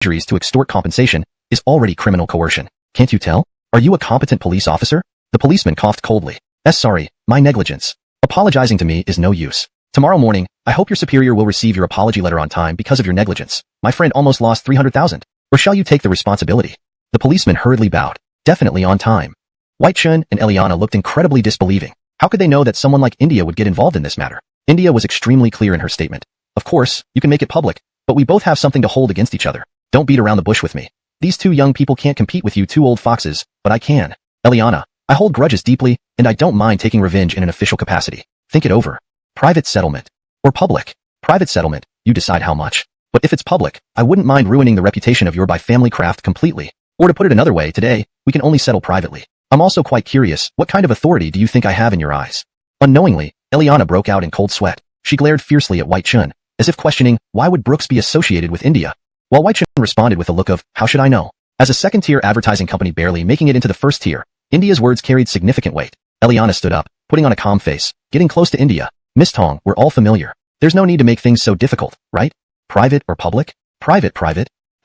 injuries to extort compensation, is already criminal coercion. Can't you tell? Are you a competent police officer? The policeman coughed coldly. Sorry, my negligence. Apologizing to me is no use. Tomorrow morning, I hope your superior will receive your apology letter on time because of your negligence. My friend almost lost 300,000. Or shall you take the responsibility? The policeman hurriedly bowed. Definitely on time. White Chun and Eliana looked incredibly disbelieving. How could they know that someone like India would get involved in this matter? India was extremely clear in her statement. Of course, you can make it public, but we both have something to hold against each other. Don't beat around the bush with me. These two young people can't compete with you two old foxes, but I can. Eliana, I hold grudges deeply, and I don't mind taking revenge in an official capacity. Think it over. Private settlement. Or public. Private settlement, you decide how much. But if it's public, I wouldn't mind ruining the reputation of your by family craft completely. Or to put it another way, today, we can only settle privately. I'm also quite curious, what kind of authority do you think I have in your eyes? Unknowingly, Eliana broke out in cold sweat. She glared fiercely at White Chun, as if questioning, why would Brooks be associated with India? While White Chun responded with a look of, how should I know? As a second-tier advertising company barely making it into the first tier, India's words carried significant weight. Eliana stood up, putting on a calm face, getting close to India. Miss Tong, we're all familiar. There's no need to make things so difficult, right? Private or public? Private.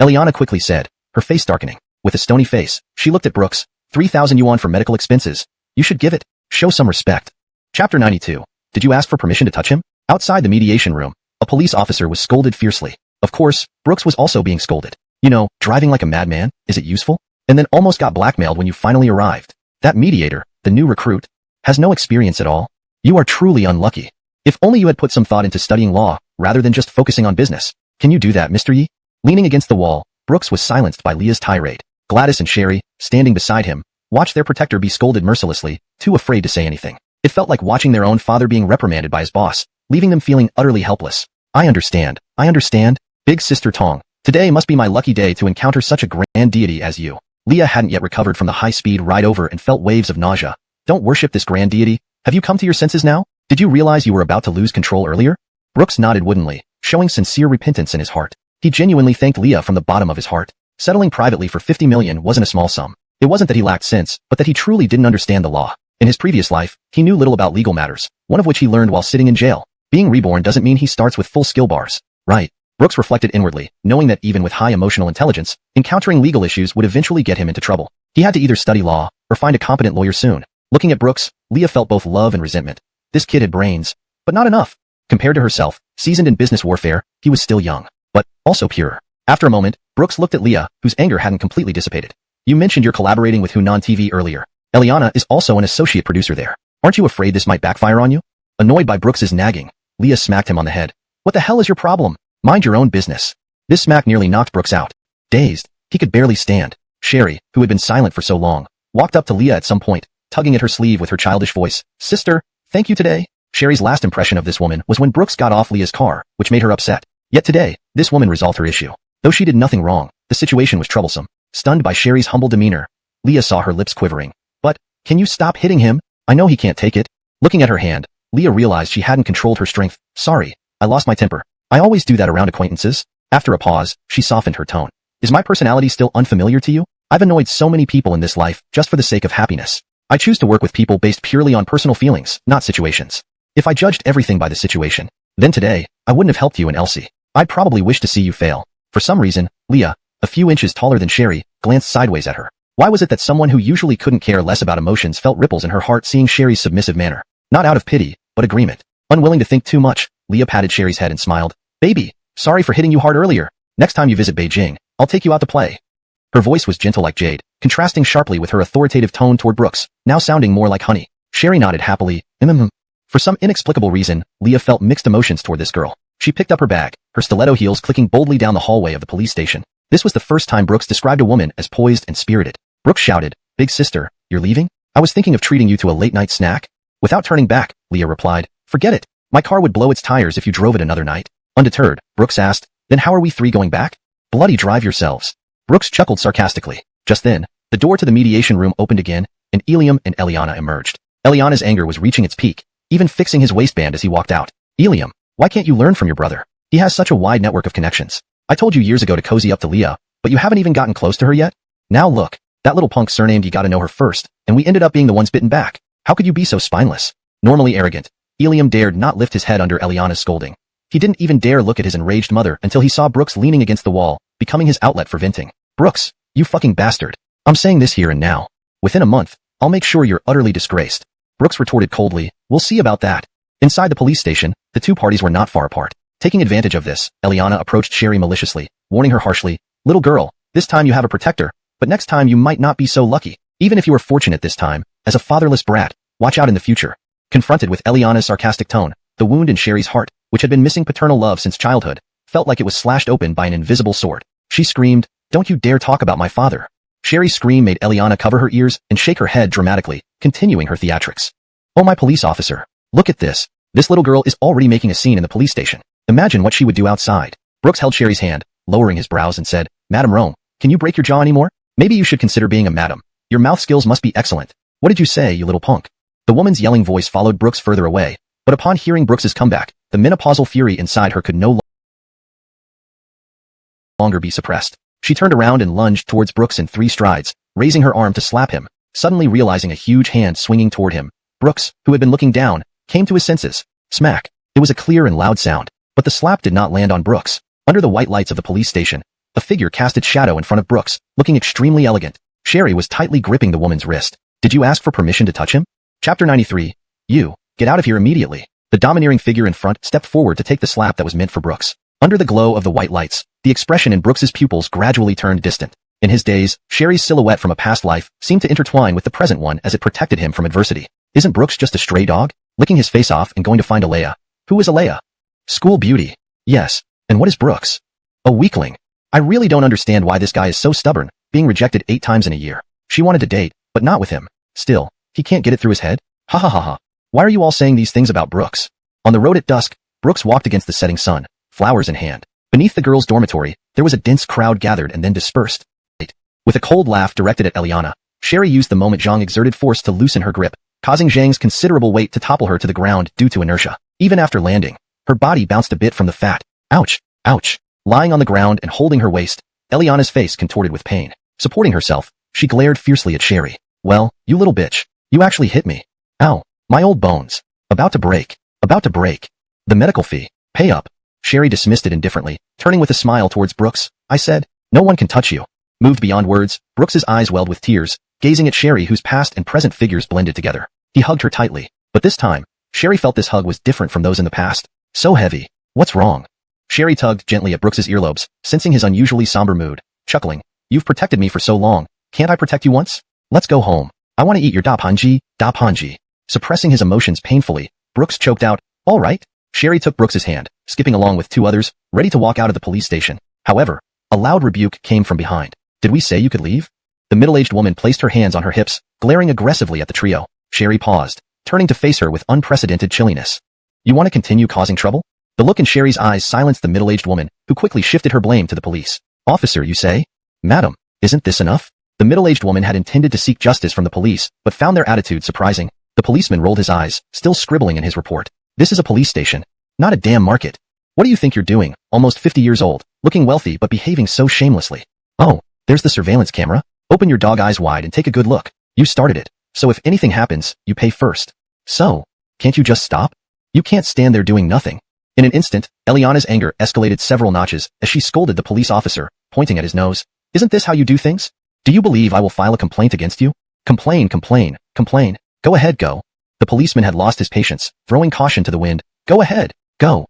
Eliana quickly said, her face darkening. With a stony face, she looked at Brooks. 3,000 yuan for medical expenses. You should give it. Show some respect. Chapter 92. Did you ask for permission to touch him? Outside the mediation room, a police officer was scolded fiercely. Of course, Brooks was also being scolded. You know, driving like a madman, is it useful? And then almost got blackmailed when you finally arrived. That mediator, the new recruit, has no experience at all. You are truly unlucky. If only you had put some thought into studying law, rather than just focusing on business. Can you do that, Mr. Yi? Leaning against the wall, Brooks was silenced by Leah's tirade. Gladys and Sherry, standing beside him, watched their protector be scolded mercilessly, too afraid to say anything. It felt like watching their own father being reprimanded by his boss, leaving them feeling utterly helpless. I understand. Big Sister Tong, today must be my lucky day to encounter such a grand deity as you. Leah hadn't yet recovered from the high-speed ride over and felt waves of nausea. Don't worship this grand deity. Have you come to your senses now? Did you realize you were about to lose control earlier? Brooks nodded woodenly, showing sincere repentance in his heart. He genuinely thanked Leah from the bottom of his heart. Settling privately for 50 million wasn't a small sum. It wasn't that he lacked sense, but that he truly didn't understand the law. In his previous life, he knew little about legal matters, one of which he learned while sitting in jail. Being reborn doesn't mean he starts with full skill bars. Right. Brooks reflected inwardly, knowing that even with high emotional intelligence, encountering legal issues would eventually get him into trouble. He had to either study law, or find a competent lawyer soon. Looking at Brooks, Leah felt both love and resentment. This kid had brains, but not enough. Compared to herself, seasoned in business warfare, he was still young, but also pure. After a moment, Brooks looked at Leah, whose anger hadn't completely dissipated. You mentioned you're collaborating with Hunan TV earlier. Eliana is also an associate producer there. Aren't you afraid this might backfire on you? Annoyed by Brooks's nagging, Leah smacked him on the head. What the hell is your problem? Mind your own business. This smack nearly knocked Brooks out. Dazed, he could barely stand. Sherry, who had been silent for so long, walked up to Leah at some point, tugging at her sleeve with her childish voice. Sister, thank you today. Sherry's last impression of this woman was when Brooks got off Leah's car, which made her upset. Yet today, this woman resolved her issue. Though she did nothing wrong, the situation was troublesome. Stunned by Sherry's humble demeanor, Leah saw her lips quivering. But, can you stop hitting him? I know he can't take it. Looking at her hand, Leah realized she hadn't controlled her strength. Sorry, I lost my temper. I always do that around acquaintances. After a pause, she softened her tone. Is my personality still unfamiliar to you? I've annoyed so many people in this life just for the sake of happiness. I choose to work with people based purely on personal feelings, not situations. If I judged everything by the situation, then today, I wouldn't have helped you and Elsie. I'd probably wish to see you fail. For some reason, Leah, a few inches taller than Sherry, glanced sideways at her. Why was it that someone who usually couldn't care less about emotions felt ripples in her heart seeing Sherry's submissive manner? Not out of pity, but agreement. Unwilling to think too much, Leah patted Sherry's head and smiled. Baby, sorry for hitting you hard earlier. Next time you visit Beijing, I'll take you out to play. Her voice was gentle like jade, contrasting sharply with her authoritative tone toward Brooks, now sounding more like honey. Sherry nodded happily. For some inexplicable reason, Leah felt mixed emotions toward this girl. She picked up her bag, her stiletto heels clicking boldly down the hallway of the police station. This was the first time Brooks described a woman as poised and spirited. Brooks shouted, Big sister, you're leaving? I was thinking of treating you to a late-night snack. Without turning back, Leah replied, forget it. My car would blow its tires if you drove it another night. Undeterred, Brooks asked, then how are we three going back? Bloody drive yourselves. Brooks chuckled sarcastically. Just then, the door to the mediation room opened again, and Eliam and Eliana emerged. Eliana's anger was reaching its peak, even fixing his waistband as he walked out. Eliam, why can't you learn from your brother? He has such a wide network of connections. I told you years ago to cozy up to Leah, but you haven't even gotten close to her yet? Now look, that little punk surnamed you gotta know her first, and we ended up being the ones bitten back. How could you be so spineless? Normally arrogant, Eliam dared not lift his head under Eliana's scolding. He didn't even dare look at his enraged mother until he saw Brooks leaning against the wall, becoming his outlet for venting. Brooks, you fucking bastard. I'm saying this here and now. Within a month, I'll make sure you're utterly disgraced. Brooks retorted coldly, we'll see about that. Inside the police station, the two parties were not far apart. Taking advantage of this, Eliana approached Sherry maliciously, warning her harshly, little girl, this time you have a protector, but next time you might not be so lucky. Even if you were fortunate this time, as a fatherless brat, watch out in the future. Confronted with Eliana's sarcastic tone, the wound in Sherry's heart, which had been missing paternal love since childhood, felt like it was slashed open by an invisible sword. She screamed, don't you dare talk about my father. Sherry's scream made Eliana cover her ears and shake her head dramatically, continuing her theatrics. Oh my police officer, look at this. This little girl is already making a scene in the police station. Imagine what she would do outside. Brooks held Sherry's hand, lowering his brows and said, Madam Rome, can you break your jaw anymore? Maybe you should consider being a madam. Your mouth skills must be excellent. What did you say, you little punk? The woman's yelling voice followed Brooks further away, but upon hearing Brooks's comeback, the menopausal fury inside her could no longer be suppressed. She turned around and lunged towards Brooks in 3 strides, raising her arm to slap him, suddenly realizing a huge hand swinging toward him. Brooks, who had been looking down, came to his senses. Smack. It was a clear and loud sound, but the slap did not land on Brooks. Under the white lights of the police station, a figure cast its shadow in front of Brooks, looking extremely elegant. Sherry was tightly gripping the woman's wrist. Did you ask for permission to touch him? Chapter 93. You, get out of here immediately. The domineering figure in front stepped forward to take the slap that was meant for Brooks. Under the glow of the white lights, the expression in Brooks's pupils gradually turned distant. In his daze, Sherry's silhouette from a past life seemed to intertwine with the present one as it protected him from adversity. Isn't Brooks just a stray dog? Licking his face off and going to find Alea. Who is Alea? School beauty. Yes. And what is Brooks? A weakling. I really don't understand why this guy is so stubborn, being rejected 8 times in a year. She wanted to date, but not with him. Still, he can't get it through his head? Ha ha ha ha. Why are you all saying these things about Brooks? On the road at dusk, Brooks walked against the setting sun, flowers in hand. Beneath the girls' dormitory, there was a dense crowd gathered and then dispersed. With a cold laugh directed at Eliana, Sherry used the moment Zhang exerted force to loosen her grip, causing Zhang's considerable weight to topple her to the ground due to inertia. Even after landing, her body bounced a bit from the fat. Ouch! Ouch! Lying on the ground and holding her waist, Eliana's face contorted with pain. Supporting herself, she glared fiercely at Sherry. Well, you little bitch. You actually hit me. Ow. My old bones. About to break. About to break. The medical fee. Pay up. Sherry dismissed it indifferently, turning with a smile towards Brooks. I said, no one can touch you. Moved beyond words, Brooks's eyes welled with tears, gazing at Sherry whose past and present figures blended together. He hugged her tightly. But this time, Sherry felt this hug was different from those in the past. So heavy. What's wrong? Sherry tugged gently at Brooks's earlobes, sensing his unusually somber mood. Chuckling. You've protected me for so long. Can't I protect you once? Let's go home. I want to eat your da panji. Suppressing his emotions painfully, Brooks choked out, all right. Sherry took Brooks's hand, skipping along with two others, ready to walk out of the police station. However, a loud rebuke came from behind. Did we say you could leave? The middle-aged woman placed her hands on her hips, glaring aggressively at the trio. Sherry paused, turning to face her with unprecedented chilliness. You want to continue causing trouble? The look in Sherry's eyes silenced the middle-aged woman, who quickly shifted her blame to the police. Officer, you say? Madam, isn't this enough? The middle-aged woman had intended to seek justice from the police, but found their attitude surprising. The policeman rolled his eyes, still scribbling in his report. This is a police station, not a damn market. What do you think you're doing, almost 50 years old, looking wealthy but behaving so shamelessly? Oh, there's the surveillance camera. Open your dog eyes wide and take a good look. You started it, so if anything happens, you pay first. So, can't you just stop? You can't stand there doing nothing. In an instant, Eliana's anger escalated several notches as she scolded the police officer, pointing at his nose. Isn't this how you do things? Do you believe I will file a complaint against you? Complain. Go ahead, go. The policeman had lost his patience, throwing caution to the wind. Go ahead, go.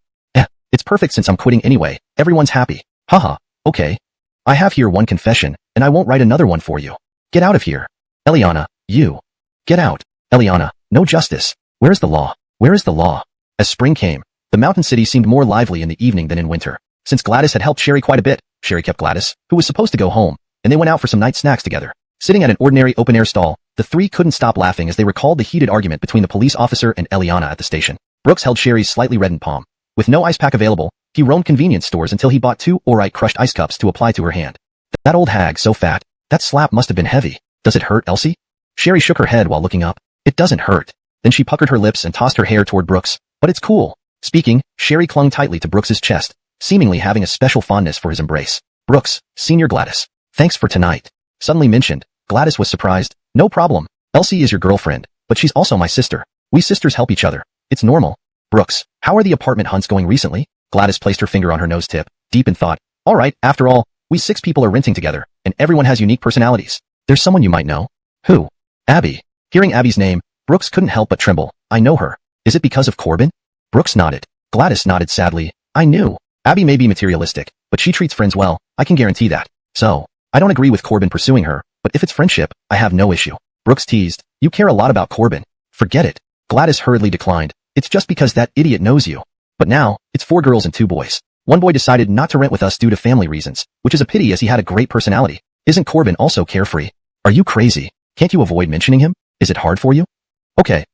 It's perfect since I'm quitting anyway. Everyone's happy. Haha, okay. I have here one confession, and I won't write another one for you. Get out of here. Eliana, you. Get out. Eliana, no justice. Where's the law? Where is the law? As spring came, the mountain city seemed more lively in the evening than in winter. Since Gladys had helped Sherry quite a bit, Sherry kept Gladys, who was supposed to go home, and they went out for some night snacks together. Sitting at an ordinary open-air stall, the three couldn't stop laughing as they recalled the heated argument between the police officer and Eliana at the station. Brooks held Sherry's slightly reddened palm. With no ice pack available, he roamed convenience stores until he bought 2 Orite crushed ice cups to apply to her hand. That old hag, so fat. That slap must have been heavy. Does it hurt, Elsie? Sherry shook her head while looking up. It doesn't hurt. Then she puckered her lips and tossed her hair toward Brooks. But it's cool. Speaking, Sherry clung tightly to Brooks's chest, seemingly having a special fondness for his embrace. Brooks, Senior Gladys. Thanks for tonight. Suddenly mentioned, Gladys was surprised. No problem. Elsie is your girlfriend, but she's also my sister. We sisters help each other. It's normal. Brooks, how are the apartment hunts going recently? Gladys placed her finger on her nose tip, deep in thought. All right, after all, we 6 people are renting together, and everyone has unique personalities. There's someone you might know. Who? Abby. Hearing Abby's name, Brooks couldn't help but tremble. I know her. Is it because of Corbin? Brooks nodded. Gladys nodded sadly. I knew. Abby may be materialistic, but she treats friends well, I can guarantee that. So, I don't agree with Corbin pursuing her, but if it's friendship, I have no issue. Brooks teased. You care a lot about Corbin. Forget it. Gladys hurriedly declined. It's just because that idiot knows you. But now, it's 4 girls and 2 boys. One boy decided not to rent with us due to family reasons, which is a pity as he had a great personality. Isn't Corbin also carefree? Are you crazy? Can't you avoid mentioning him? Is it hard for you? Okay,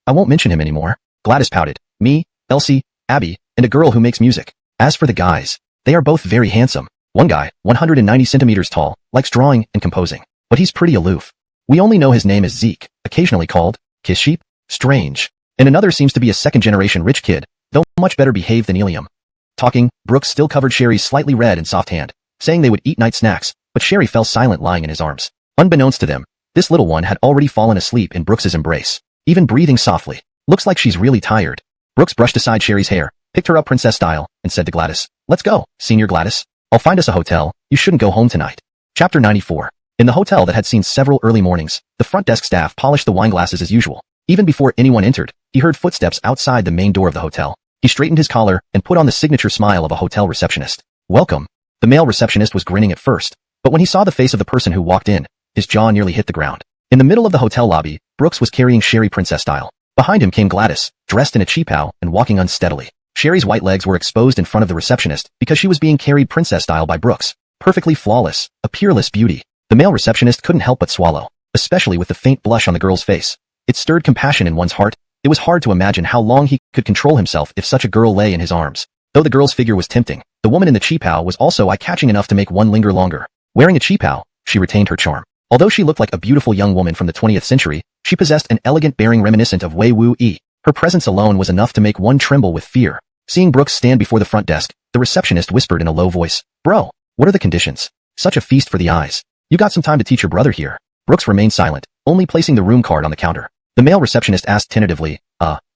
I won't mention him anymore. Gladys pouted. Me, Elsie, Abby, and a girl who makes music. As for the guys, they are both very handsome. One guy, 190 centimeters tall, likes drawing and composing, but he's pretty aloof. We only know his name is Zeke, occasionally called Kiss Sheep. Strange. And another seems to be a second-generation rich kid, though much better behaved than Ilium. Talking, Brooks still covered Sherry's slightly red and soft hand, saying they would eat night snacks, but Sherry fell silent lying in his arms. Unbeknownst to them, this little one had already fallen asleep in Brooks's embrace, even breathing softly. Looks like she's really tired. Brooks brushed aside Sherry's hair, picked her up princess style, and said to Gladys, Let's go, Senior Gladys. I'll find us a hotel. You shouldn't go home tonight. Chapter 94. In the hotel that had seen several early mornings, the front desk staff polished the wine glasses as usual. Even before anyone entered, he heard footsteps outside the main door of the hotel. He straightened his collar and put on the signature smile of a hotel receptionist. Welcome. The male receptionist was grinning at first, but when he saw the face of the person who walked in, his jaw nearly hit the ground. In the middle of the hotel lobby, Brooks was carrying Sherry princess style. Behind him came Gladys, dressed in a cheapao and walking unsteadily. Sherry's white legs were exposed in front of the receptionist because she was being carried princess style by Brooks. Perfectly flawless, a peerless beauty. The male receptionist couldn't help but swallow, especially with the faint blush on the girl's face. It stirred compassion in one's heart. It was hard to imagine how long he could control himself if such a girl lay in his arms. Though the girl's figure was tempting, the woman in the cheapao was also eye-catching enough to make one linger longer. Wearing a cheapao, she retained her charm. Although she looked like a beautiful young woman from the 20th century, she possessed an elegant bearing reminiscent of Wei Wu-yi. Her presence alone was enough to make one tremble with fear. Seeing Brooks stand before the front desk, the receptionist whispered in a low voice, Bro, what are the conditions? Such a feast for the eyes. You got some time to teach your brother here. Brooks remained silent, only placing the room card on the counter. The male receptionist asked tentatively,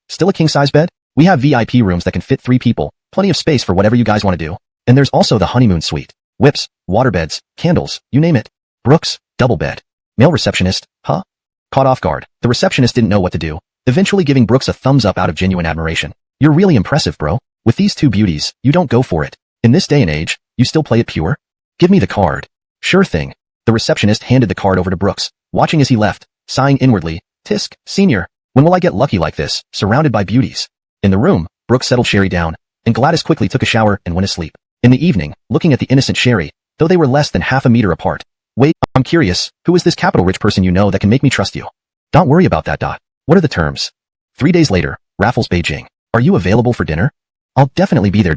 still a king-size bed? We have VIP rooms that can fit 3 people, plenty of space for whatever you guys want to do. And there's also the honeymoon suite. Whips, waterbeds, candles, you name it. Brooks, double bed. Male receptionist, huh? Caught off guard, the receptionist didn't know what to do, eventually giving Brooks a thumbs up out of genuine admiration. You're really impressive, bro. With these 2 beauties, you don't go for it. In this day and age, you still play it pure? Give me the card. Sure thing. The The receptionist handed the card over to Brooks, watching as he left, sighing inwardly, "Tisk, senior, when will I get lucky like this, surrounded by beauties?" In the room, Brooks settled Sherry down, and Gladys quickly took a shower and went asleep. In the evening, looking at the innocent Sherry, though they were less than half a meter apart. "Wait, I'm curious, who is this capital rich person you know that can make me trust you?" "Don't worry about that. What are the terms?" 3 days later, Raffles, Beijing. "Are you available for dinner?" "I'll definitely be there.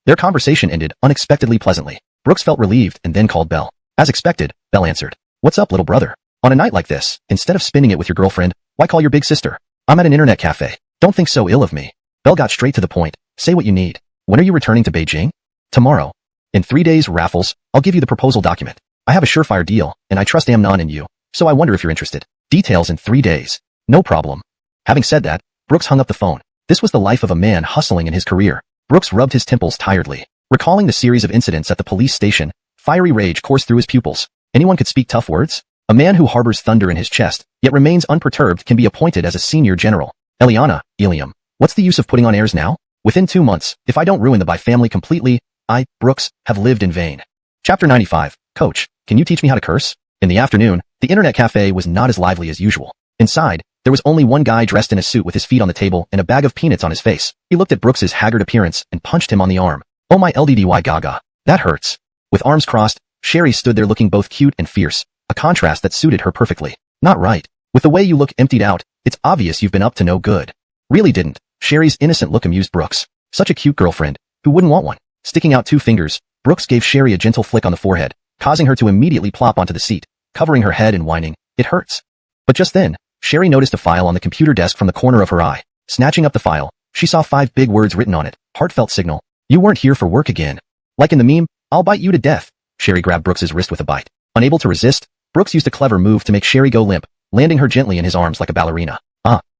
Their conversation ended unexpectedly pleasantly. Brooks felt relieved and then called Belle. As expected, Belle answered. "What's up, little brother? On a night like this, instead of spending it with your girlfriend, why call your big sister?" "I'm at an internet cafe. Don't think so ill of me." Belle got straight to the point. "Say what you need. When are you returning to Beijing?" "Tomorrow." "In 3 days, Raffles, I'll give you the proposal document. I have a surefire deal, and I trust Amnon and you, so I wonder if you're interested. Details in 3 days." "No problem." Having said that, Brooks hung up the phone. This was the life of a man hustling in his career. Brooks rubbed his temples tiredly. Recalling the series of incidents at the police station, fiery rage coursed through his pupils. Anyone could speak tough words? A man who harbors thunder in his chest, yet remains unperturbed, can be appointed as a senior general. Eliana, Ilium. What's the use of putting on airs now? Within 2 months, if I don't ruin the Bai family completely, I, Brooks, have lived in vain. Chapter 95. Coach, can you teach me how to curse? In the afternoon, the internet cafe was not as lively as usual. Inside, there was only one guy dressed in a suit with his feet on the table and a bag of peanuts on his face. He looked at Brooks's haggard appearance and punched him on the arm. "Oh my LDDY gaga. That hurts." With arms crossed, Sherry stood there looking both cute and fierce, a contrast that suited her perfectly. "Not right. With the way you look emptied out, it's obvious you've been up to no good." "Really didn't." Sherry's innocent look amused Brooks. Such a cute girlfriend. Who wouldn't want one? Sticking out 2 fingers, Brooks gave Sherry a gentle flick on the forehead, causing her to immediately plop onto the seat, covering her head and whining, "It hurts." But just then, Sherry noticed a file on the computer desk from the corner of her eye. Snatching up the file, she saw 5 big words written on it. Heartfelt signal. "You weren't here for work again." Like in the meme, "I'll bite you to death." Sherry grabbed Brooks's wrist with a bite. Unable to resist, Brooks used a clever move to make Sherry go limp, landing her gently in his arms like a ballerina.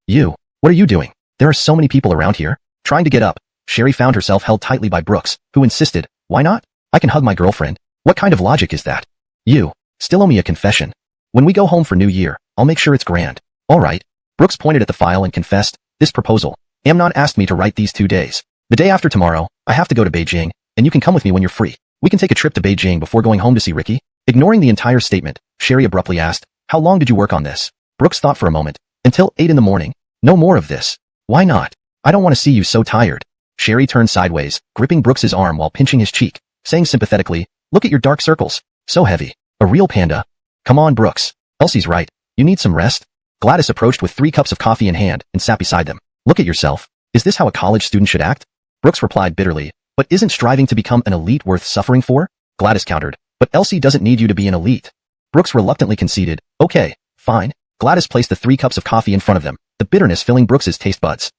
You. What are you doing? There are so many people around here." Trying to get up, Sherry found herself held tightly by Brooks, who insisted, "Why not? I can hug my girlfriend." "What kind of logic is that?" "You still owe me a confession. When we go home for New Year, I'll make sure it's grand." "All right." Brooks pointed at the file and confessed, "This proposal. Amnon asked me to write these 2 days. The day after tomorrow, I have to go to Beijing, and you can come with me when you're free. We can take a trip to Beijing before going home to see Ricky." Ignoring the entire statement, Sherry abruptly asked, "How long did you work on this?" Brooks thought for a moment. "Until 8 in the morning. No more of this." "Why not? I don't want to see you so tired." Sherry turned sideways, gripping Brooks's arm while pinching his cheek, saying sympathetically, "Look at your dark circles. So heavy. A real panda." "Come on, Brooks. Elsie's right. You need some rest." Gladys approached with 3 cups of coffee in hand and sat beside them. "Look at yourself. Is this how a college student should act?" Brooks replied bitterly, "But isn't striving to become an elite worth suffering for?" Gladys countered, "But Elsie doesn't need you to be an elite." Brooks reluctantly conceded, "Okay, fine." Gladys placed the 3 cups of coffee in front of them, the bitterness filling Brooks's taste buds.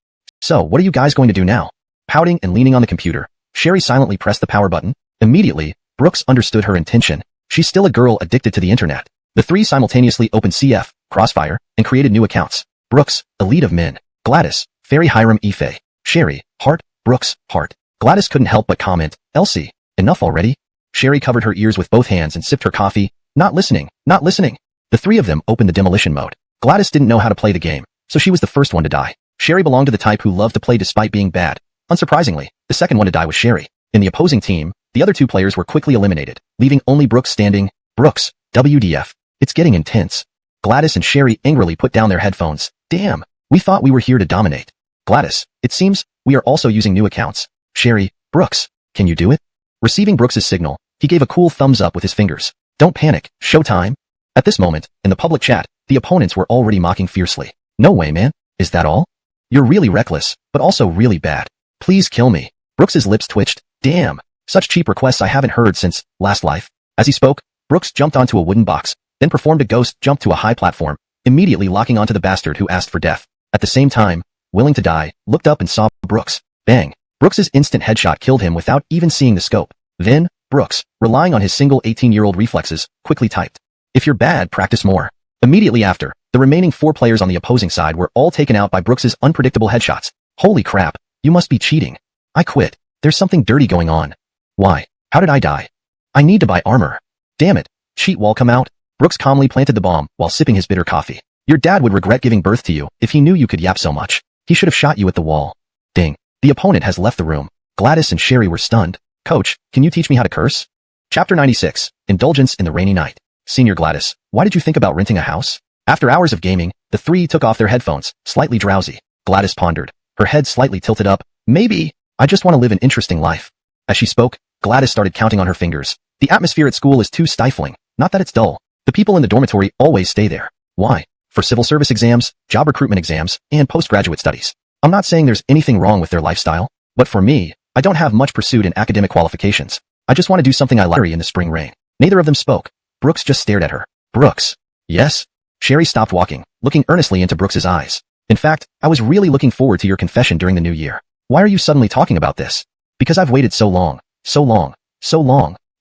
"So, what are you guys going to do now?" Pouting and leaning on the computer, Sherry silently pressed the power button. Immediately, Brooks understood her intention. She's still a girl addicted to the internet. The 3 simultaneously opened CF, Crossfire, and created new accounts. Brooks, elite of men. Gladys, Fairy Hiram Ife. Sherry, heart. Brooks, heart. Gladys couldn't help but comment, "Elsie, enough already?" Sherry covered her ears with both hands and sipped her coffee. Not listening, not listening. The 3 of them opened the demolition mode. Gladys didn't know how to play the game, so she was the first one to die. Sherry belonged to the type who loved to play despite being bad. Unsurprisingly, the second one to die was Sherry. In the opposing team, the other 2 players were quickly eliminated, leaving only Brooks standing. Brooks, WDF. It's getting intense. Gladys and Sherry angrily put down their headphones. "Damn, we thought we were here to dominate." Gladys, "It seems we are also using new accounts." Sherry, "Brooks, can you do it?" Receiving Brooks's signal, he gave a cool thumbs up with his fingers. "Don't panic, showtime." At this moment, in the public chat, the opponents were already mocking fiercely. "No way, man. Is that all? You're really reckless, but also really bad. Please kill me." Brooks's lips twitched. "Damn, such cheap requests I haven't heard since last life." As he spoke, Brooks jumped onto a wooden box, then performed a ghost jump to a high platform, immediately locking onto the bastard who asked for death. At the same time, willing to die, looked up and saw Brooks. Bang. Brooks's instant headshot killed him without even seeing the scope. Then, Brooks, relying on his single 18-year-old reflexes, quickly typed, "If you're bad, practice more." Immediately after, the remaining 4 players on the opposing side were all taken out by Brooks's unpredictable headshots. "Holy crap, you must be cheating. I quit. There's something dirty going on." "Why? How did I die? I need to buy armor." "Damn it. Cheat wall come out." Brooks calmly planted the bomb while sipping his bitter coffee. "Your dad would regret giving birth to you if he knew you could yap so much. He should have shot you at the wall." Ding. The opponent has left the room. Gladys and Sherry were stunned. "Coach, can you teach me how to curse?" Chapter 96. Indulgence in the Rainy Night. Senior Gladys, why did you think about renting a house? After hours of gaming, the three took off their headphones, slightly drowsy. Gladys pondered, her head slightly tilted up. Maybe, I just want to live an interesting life. As she spoke, Gladys started counting on her fingers. The atmosphere at school is too stifling, not that it's dull. The people in the dormitory always stay there. Why? For civil service exams, job recruitment exams, and postgraduate studies. I'm not saying there's anything wrong with their lifestyle, but for me, I don't have much pursuit in academic qualifications. I just want to do something I like in the spring rain. Neither of them spoke. Brooks just stared at her. Brooks. Yes? Sherry stopped walking, looking earnestly into Brooks's eyes. In fact, I was really looking forward to your confession during the new year. Why are you suddenly talking about this? Because I've waited so long,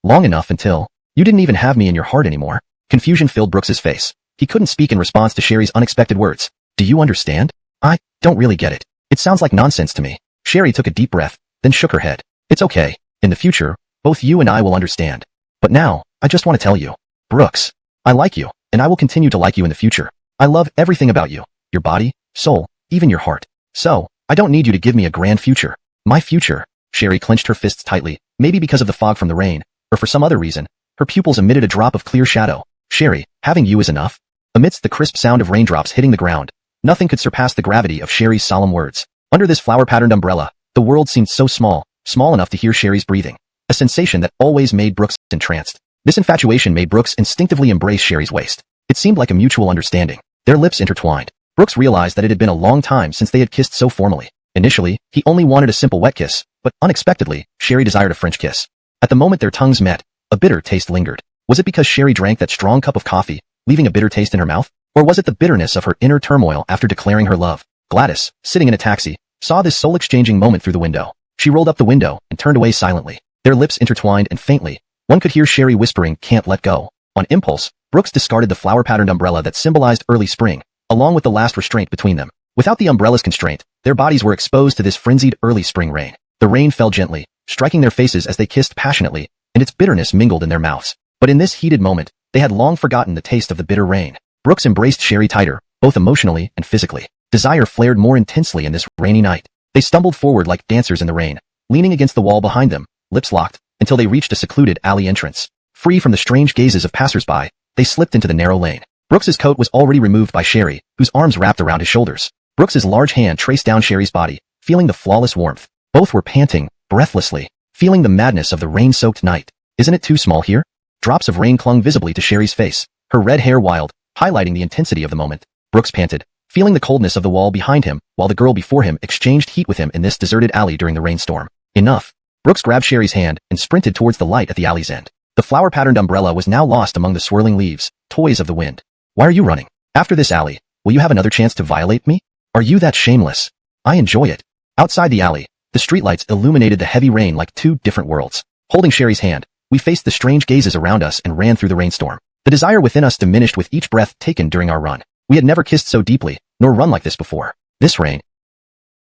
long enough until you didn't even have me in your heart anymore. Confusion filled Brooks's face. He couldn't speak in response to Sherry's unexpected words. Do you understand? I don't really get it. It sounds like nonsense to me. Sherry took a deep breath, then shook her head. It's okay. In the future, both you and I will understand. But now, I just want to tell you. Brooks, I like you, and I will continue to like you in the future. I love everything about you. Your body, soul, even your heart. So, I don't need you to give me a grand future. My future. Sherry clenched her fists tightly, maybe because of the fog from the rain, or for some other reason. Her pupils emitted a drop of clear shadow. Sherry, having you is enough? Amidst the crisp sound of raindrops hitting the ground, nothing could surpass the gravity of Sherry's solemn words. Under this flower-patterned umbrella, the world seemed so small enough to hear Sherry's breathing, a sensation that always made Brooks entranced. This infatuation made Brooks instinctively embrace Sherry's waist. It seemed like a mutual understanding. Their lips intertwined. Brooks realized that it had been a long time since they had kissed so formally. Initially, he only wanted a simple wet kiss, but unexpectedly, Sherry desired a French kiss. At the moment their tongues met, a bitter taste lingered. Was it because Sherry drank that strong cup of coffee, leaving a bitter taste in her mouth? Or was it the bitterness of her inner turmoil after declaring her love? Gladys, sitting in a taxi, saw this soul-exchanging moment through the window. She rolled up the window and turned away silently. Their lips intertwined and faintly, one could hear Sherry whispering, "Can't let go." On impulse, Brooks discarded the flower-patterned umbrella that symbolized early spring, along with the last restraint between them. Without the umbrella's constraint, their bodies were exposed to this frenzied early spring rain. The rain fell gently, striking their faces as they kissed passionately, and its bitterness mingled in their mouths. But in this heated moment, they had long forgotten the taste of the bitter rain. Brooks embraced Sherry tighter, both emotionally and physically. Desire flared more intensely in this rainy night. They stumbled forward like dancers in the rain, leaning against the wall behind them, lips locked, until they reached a secluded alley entrance. Free from the strange gazes of passers-by, they slipped into the narrow lane. Brooks's coat was already removed by Sherry, whose arms wrapped around his shoulders. Brooks's large hand traced down Sherry's body, feeling the flawless warmth. Both were panting, breathlessly, feeling the madness of the rain-soaked night. Isn't it too small here? Drops of rain clung visibly to Sherry's face, her red hair wild, highlighting the intensity of the moment. Brooks panted, feeling the coldness of the wall behind him, while the girl before him exchanged heat with him in this deserted alley during the rainstorm. Enough. Brooks grabbed Sherry's hand and sprinted towards the light at the alley's end. The flower-patterned umbrella was now lost among the swirling leaves, toys of the wind. Why are you running? After this alley, will you have another chance to violate me? Are you that shameless? I enjoy it. Outside the alley, the streetlights illuminated the heavy rain like two different worlds. Holding Sherry's hand, we faced the strange gazes around us and ran through the rainstorm. The desire within us diminished with each breath taken during our run. We had never kissed so deeply, nor run like this before. This rain.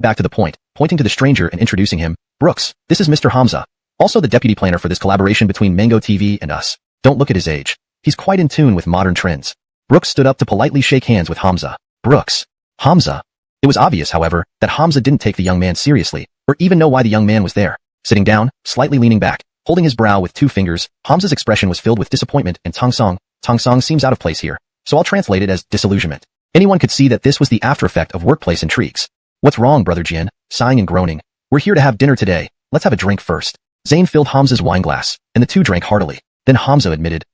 Back to the point, pointing to the stranger and introducing him. Brooks, this is Mr. Hamza, also the deputy planner for this collaboration between Mango TV and us. Don't look at his age. He's quite in tune with modern trends. Brooks stood up to politely shake hands with Hamza. Brooks. Hamza. It was obvious, however, that Hamza didn't take the young man seriously, or even know why the young man was there. Sitting down, slightly leaning back, holding his brow with two fingers, Hamza's expression was filled with disappointment and Tongsong. Tongsong seems out of place here, so I'll translate it as disillusionment. Anyone could see that this was the after-effect of workplace intrigues. What's wrong, Brother Jin? Sighing and groaning. We're here to have dinner today. Let's have a drink first. Zayn filled Hamza's wine glass, and the two drank heartily. Then Hamza admitted,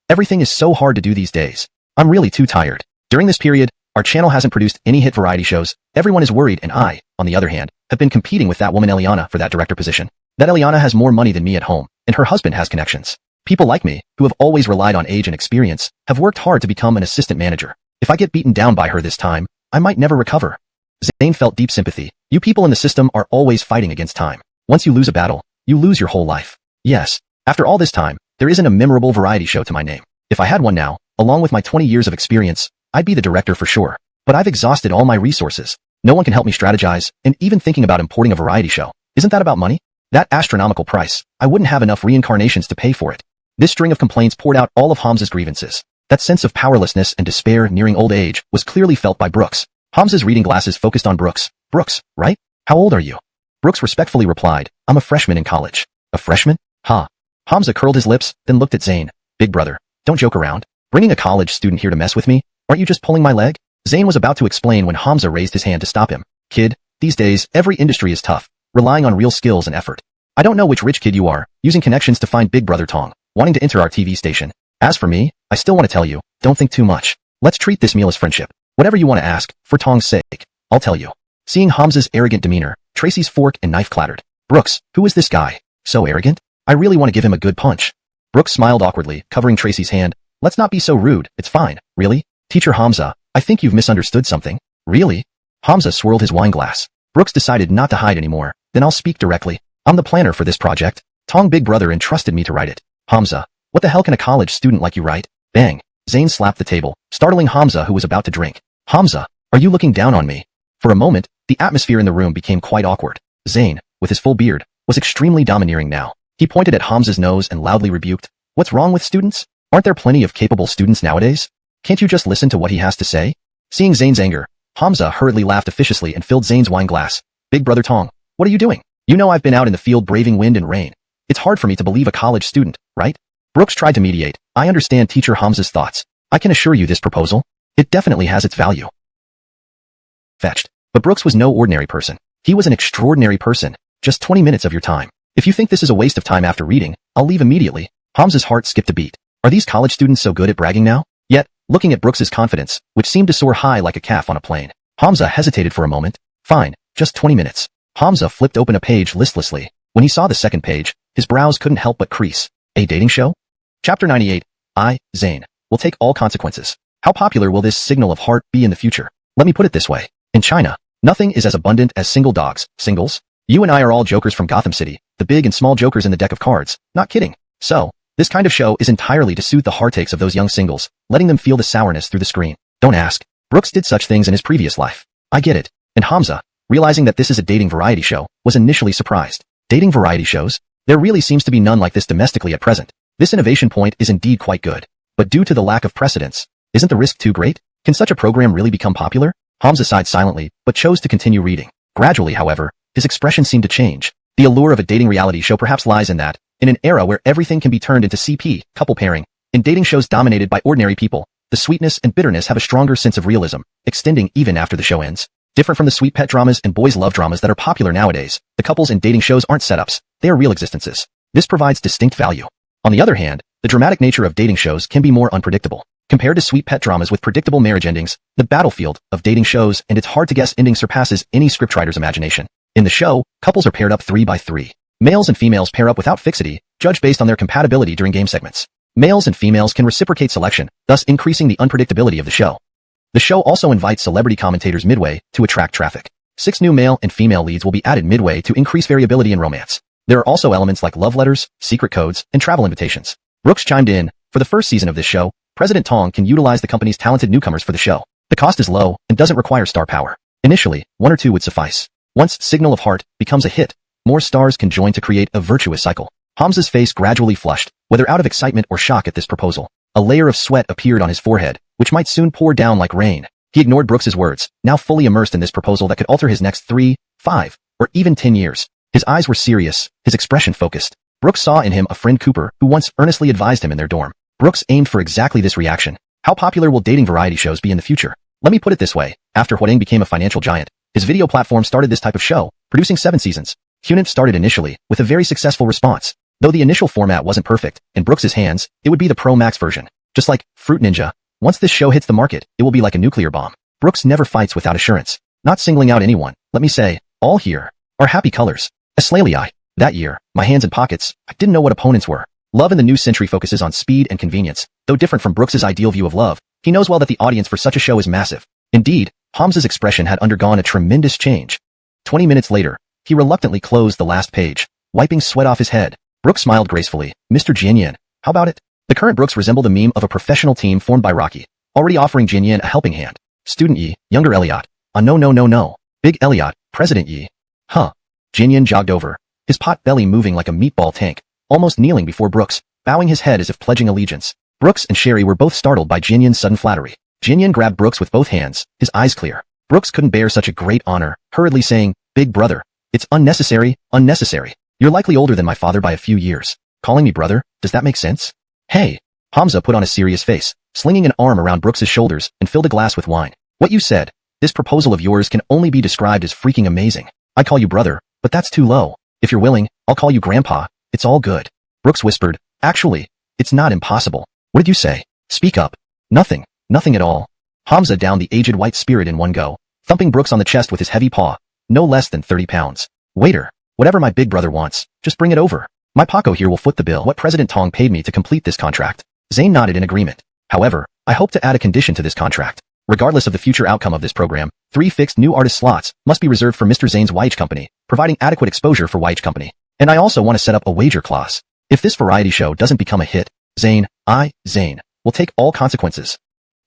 everything is so hard to do these days. I'm really too tired. During this period, our channel hasn't produced any hit variety shows. Everyone is worried, and I, on the other hand, have been competing with that woman Eliana for that director position. That Eliana has more money than me at home, and her husband has connections. People like me, who have always relied on age and experience, have worked hard to become an assistant manager. If I get beaten down by her this time, I might never recover. Zayn felt deep sympathy. You people in the system are always fighting against time. Once you lose a battle, you lose your whole life. Yes, after all this time, there isn't a memorable variety show to my name. If I had one now, along with my 20 years of experience, I'd be the director for sure. But I've exhausted all my resources. No one can help me strategize, and even thinking about importing a variety show. Isn't that about money? That astronomical price, I wouldn't have enough reincarnations to pay for it. This string of complaints poured out all of Hamza's grievances. That sense of powerlessness and despair nearing old age was clearly felt by Brooks. Hamza's reading glasses focused on Brooks. Brooks, right? How old are you? Brooks respectfully replied, I'm a freshman in college. A freshman? Ha. Hamza curled his lips, then looked at Zayn. Big brother, Don't joke around. Bringing a college student here to mess with me? Aren't you just pulling my leg? Zayn was about to explain when Hamza raised his hand to stop him. Kid, these days, every industry is tough, relying on real skills and effort. I don't know which rich kid you are, using connections to find Big Brother Tong, wanting to enter our TV station. As for me, I still want to tell you, don't think too much. Let's treat this meal as friendship. Whatever you want to ask, for Tong's sake, I'll tell you. Seeing Hamza's arrogant demeanor, Tracy's fork and knife clattered. Brooks, who is this guy? So arrogant? I really want to give him a good punch. Brooks smiled awkwardly, covering Tracy's hand. Let's not be so rude, it's fine. Really? Teacher Hamza, I think you've misunderstood something. Really? Hamza swirled his wine glass. Brooks decided not to hide anymore. Then I'll speak directly. I'm the planner for this project. Tong Big Brother entrusted me to write it. Hamza, what the hell can a college student like you write? Bang. Zayn slapped the table, startling Hamza who was about to drink. Hamza, are you looking down on me? For a moment, the atmosphere in the room became quite awkward. Zayn, with his full beard, was extremely domineering now. He pointed at Hamza's nose and loudly rebuked. What's wrong with students? Aren't there plenty of capable students nowadays? Can't you just listen to what he has to say? Seeing Zayn's anger, Hamza hurriedly laughed officiously and filled Zayn's wine glass. Big Brother Tong, what are you doing? You know I've been out in the field braving wind and rain. It's hard for me to believe a college student, right? Brooks tried to mediate. I understand Teacher Hamza's thoughts. I can assure you this proposal, it definitely has its value. Fetched. But Brooks was no ordinary person. He was an extraordinary person. Just 20 minutes of your time. If you think this is a waste of time after reading, I'll leave immediately. Hamza's heart skipped a beat. Are these college students so good at bragging now? Yet, looking at Brooks's confidence, which seemed to soar high like a calf on a plane, Hamza hesitated for a moment. Fine, just 20 minutes. Hamza flipped open a page listlessly. When he saw the second page, his brows couldn't help but crease. A dating show? Chapter 98. I, Zayn, will take all consequences. How popular will this signal of heart be in the future? Let me put it this way. In China, nothing is as abundant as single dogs. Singles? You and I are all jokers from Gotham City, the big and small jokers in the deck of cards. Not kidding. So, this kind of show is entirely to soothe the heartaches of those young singles, letting them feel the sourness through the screen. Don't ask. Brooks did such things in his previous life. I get it. And Hamza, realizing that this is a dating variety show, was initially surprised. Dating variety shows? There really seems to be none like this domestically at present. This innovation point is indeed quite good. But due to the lack of precedence, isn't the risk too great? Can such a program really become popular? Hamza sighed silently, but chose to continue reading. Gradually, however, his expression seemed to change. The allure of a dating reality show perhaps lies in that, in an era where everything can be turned into CP, couple pairing, in dating shows dominated by ordinary people, the sweetness and bitterness have a stronger sense of realism, extending even after the show ends. Different from the sweet pet dramas and boys love dramas that are popular nowadays, the couples in dating shows aren't setups, they are real existences. This provides distinct value. On the other hand, the dramatic nature of dating shows can be more unpredictable. Compared to sweet pet dramas with predictable marriage endings, the battlefield of dating shows and its hard-to-guess ending surpasses any scriptwriter's imagination. In the show, couples are paired up 3 by 3. Males and females pair up without fixity, judged based on their compatibility during game segments. Males and females can reciprocate selection, thus increasing the unpredictability of the show. The show also invites celebrity commentators midway to attract traffic. 6 new male and female leads will be added midway to increase variability in romance. There are also elements like love letters, secret codes, and travel invitations. Brooks chimed in. For the first season of this show, President Tong can utilize the company's talented newcomers for the show. The cost is low and doesn't require star power. Initially, 1 or 2 would suffice. Once Signal of Heart becomes a hit, more stars can join to create a virtuous cycle. Hamza's face gradually flushed, whether out of excitement or shock at this proposal. A layer of sweat appeared on his forehead, which might soon pour down like rain. He ignored Brooks's words, now fully immersed in this proposal that could alter his next 3, 5, or even 10 years. His eyes were serious, his expression focused. Brooks saw in him a friend Cooper who once earnestly advised him in their dorm. Brooks aimed for exactly this reaction. How popular will dating variety shows be in the future? Let me put it this way. After Huang became a financial giant, his video platform started this type of show, producing 7 seasons. Hunan started initially with a very successful response. Though the initial format wasn't perfect, in Brooks's hands, it would be the Pro Max version. Just like Fruit Ninja, once this show hits the market, it will be like a nuclear bomb. Brooks never fights without assurance. Not singling out anyone, let me say, all here are happy colors. Aslali. That year, my hands in pockets, I didn't know what opponents were. Love in the new century focuses on speed and convenience. Though different from Brooks's ideal view of love, he knows well that the audience for such a show is massive. Indeed, Hamza's expression had undergone a tremendous change. 20 minutes later, he reluctantly closed the last page, wiping sweat off his head. Brooks smiled gracefully. Mr. Jianyan, how about it? The current Brooks resembled a meme of a professional team formed by Rocky, already offering Jianyan a helping hand. Student Yi, younger Elliot. No. Big Elliot, President Yi. Huh. Jianyan jogged over, his pot belly moving like a meatball tank, almost kneeling before Brooks, bowing his head as if pledging allegiance. Brooks and Sherry were both startled by Jianyan's sudden flattery. Jianyan grabbed Brooks with both hands, his eyes clear. Brooks couldn't bear such a great honor, hurriedly saying, Big brother, it's unnecessary. You're likely older than my father by a few years. Calling me brother, does that make sense? Hey, Hamza put on a serious face, slinging an arm around Brooks's shoulders and filled a glass with wine. What you said, this proposal of yours can only be described as freaking amazing. I call you brother, but that's too low. If you're willing, I'll call you grandpa. It's all good. Brooks whispered, actually, it's not impossible. What did you say? Speak up. Nothing. Nothing at all. Hamza downed the aged white spirit in one go, thumping Brooks on the chest with his heavy paw. No less than 30 pounds. Waiter, whatever my big brother wants, just bring it over. My Paco here will foot the bill. What President Tong paid me to complete this contract. Zane nodded in agreement. However, I hope to add a condition to this contract. Regardless of the future outcome of this program, 3 fixed new artist slots must be reserved for Mr. Zane's Weich Company, providing adequate exposure for Weich Company. And I also want to set up a wager clause. If this variety show doesn't become a hit, Zane, will take all consequences.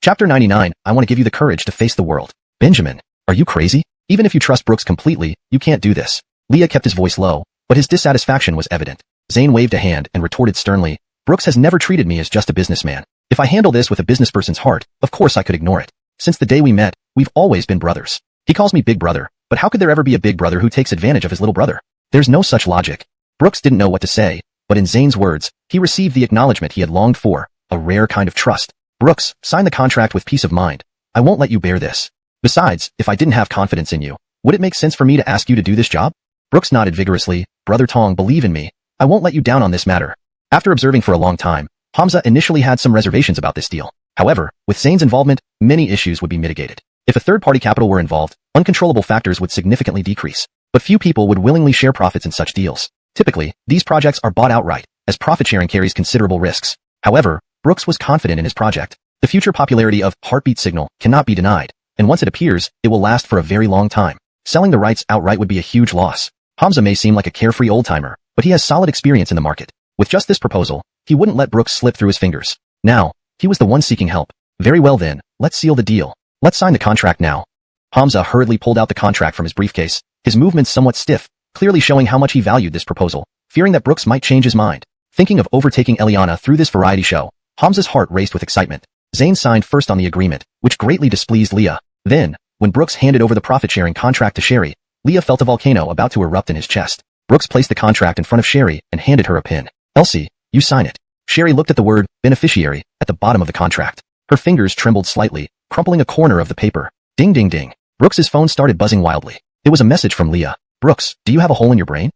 Chapter 99, I want to give you the courage to face the world. Benjamin, are you crazy? Even if you trust Brooks completely, you can't do this. Leah kept his voice low, but his dissatisfaction was evident. Zane waved a hand and retorted sternly, Brooks has never treated me as just a businessman. If I handle this with a businessperson's heart, of course I could ignore it. Since the day we met, we've always been brothers. He calls me big brother, but how could there ever be a big brother who takes advantage of his little brother? There's no such logic. Brooks didn't know what to say, but in Zane's words, he received the acknowledgement he had longed for, a rare kind of trust. Brooks, sign the contract with peace of mind. I won't let you bear this. Besides, if I didn't have confidence in you, would it make sense for me to ask you to do this job? Brooks nodded vigorously, Brother Tong, believe in me. I won't let you down on this matter. After observing for a long time, Hamza initially had some reservations about this deal. However, with Zane's involvement, many issues would be mitigated. If a third-party capital were involved, uncontrollable factors would significantly decrease. But few people would willingly share profits in such deals. Typically, these projects are bought outright, as profit-sharing carries considerable risks. However, Brooks was confident in his project. The future popularity of Heartbeat Signal cannot be denied, and once it appears, it will last for a very long time. Selling the rights outright would be a huge loss. Hamza may seem like a carefree old-timer, but he has solid experience in the market. With just this proposal, he wouldn't let Brooks slip through his fingers. Now, he was the one seeking help. Very well then, let's seal the deal. Let's sign the contract now. Hamza hurriedly pulled out the contract from his briefcase, his movements somewhat stiff, clearly showing how much he valued this proposal, fearing that Brooks might change his mind. Thinking of overtaking Eliana through this variety show, Hamza's heart raced with excitement. Zane signed first on the agreement, which greatly displeased Leah. Then, when Brooks handed over the profit-sharing contract to Sherry, Leah felt a volcano about to erupt in his chest. Brooks placed the contract in front of Sherry and handed her a pen. Elsie, you sign it. Sherry looked at the word, beneficiary, at the bottom of the contract. Her fingers trembled slightly, crumpling a corner of the paper. Ding ding ding. Brooks's phone started buzzing wildly. It was a message from Leah. Brooks, do you have a hole in your brain?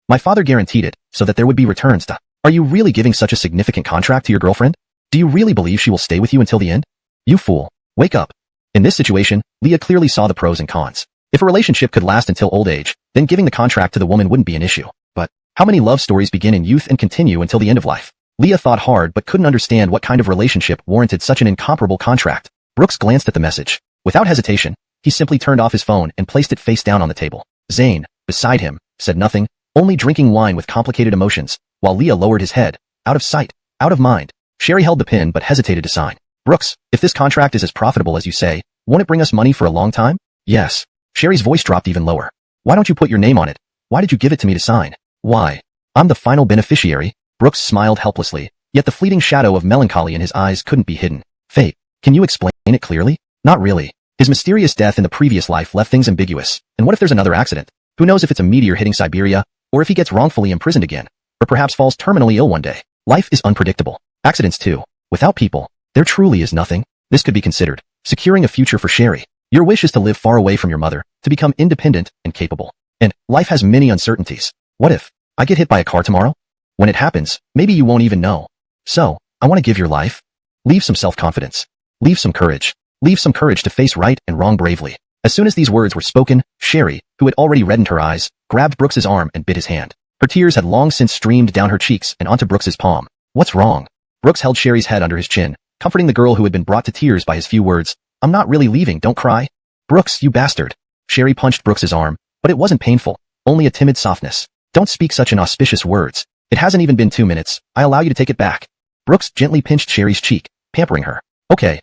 My father guaranteed it, so that there would be returns to. Are you really giving such a significant contract to your girlfriend? Do you really believe she will stay with you until the end? You fool. Wake up. In this situation, Leah clearly saw the pros and cons. If a relationship could last until old age, then giving the contract to the woman wouldn't be an issue. But how many love stories begin in youth and continue until the end of life? Leah thought hard but couldn't understand what kind of relationship warranted such an incomparable contract. Brooks glanced at the message. Without hesitation, he simply turned off his phone and placed it face down on the table. Zane, beside him, said nothing, only drinking wine with complicated emotions, while Leah lowered his head. Out of sight, out of mind. Sherry held the pen but hesitated to sign. Brooks, if this contract is as profitable as you say, won't it bring us money for a long time? Yes. Sherry's voice dropped even lower. Why don't you put your name on it? Why did you give it to me to sign? Why? I'm the final beneficiary. Brooks smiled helplessly, yet the fleeting shadow of melancholy in his eyes couldn't be hidden. Fate. Can you explain it clearly? Not really. His mysterious death in the previous life left things ambiguous. And what if there's another accident? Who knows if it's a meteor hitting Siberia, or if he gets wrongfully imprisoned again, or perhaps falls terminally ill one day. Life is unpredictable. Accidents too. Without people, there truly is nothing. This could be considered securing a future for Sherry. Your wish is to live far away from your mother, to become independent and capable. And life has many uncertainties. What if I get hit by a car tomorrow? When it happens, maybe you won't even know. So, I want to give your life. Leave some self-confidence. Leave some courage. Leave some courage to face right and wrong bravely. As soon as these words were spoken, Sherry, who had already reddened her eyes, grabbed Brooks's arm and bit his hand. Her tears had long since streamed down her cheeks and onto Brooks's palm. What's wrong? Brooks held Sherry's head under his chin, comforting the girl who had been brought to tears by his few words. I'm not really leaving, don't cry. Brooks, you bastard. Sherry punched Brooks's arm, but it wasn't painful, only a timid softness. Don't speak such inauspicious words. It hasn't even been 2 minutes. I allow you to take it back. Brooks gently pinched Sherry's cheek, pampering her. Okay.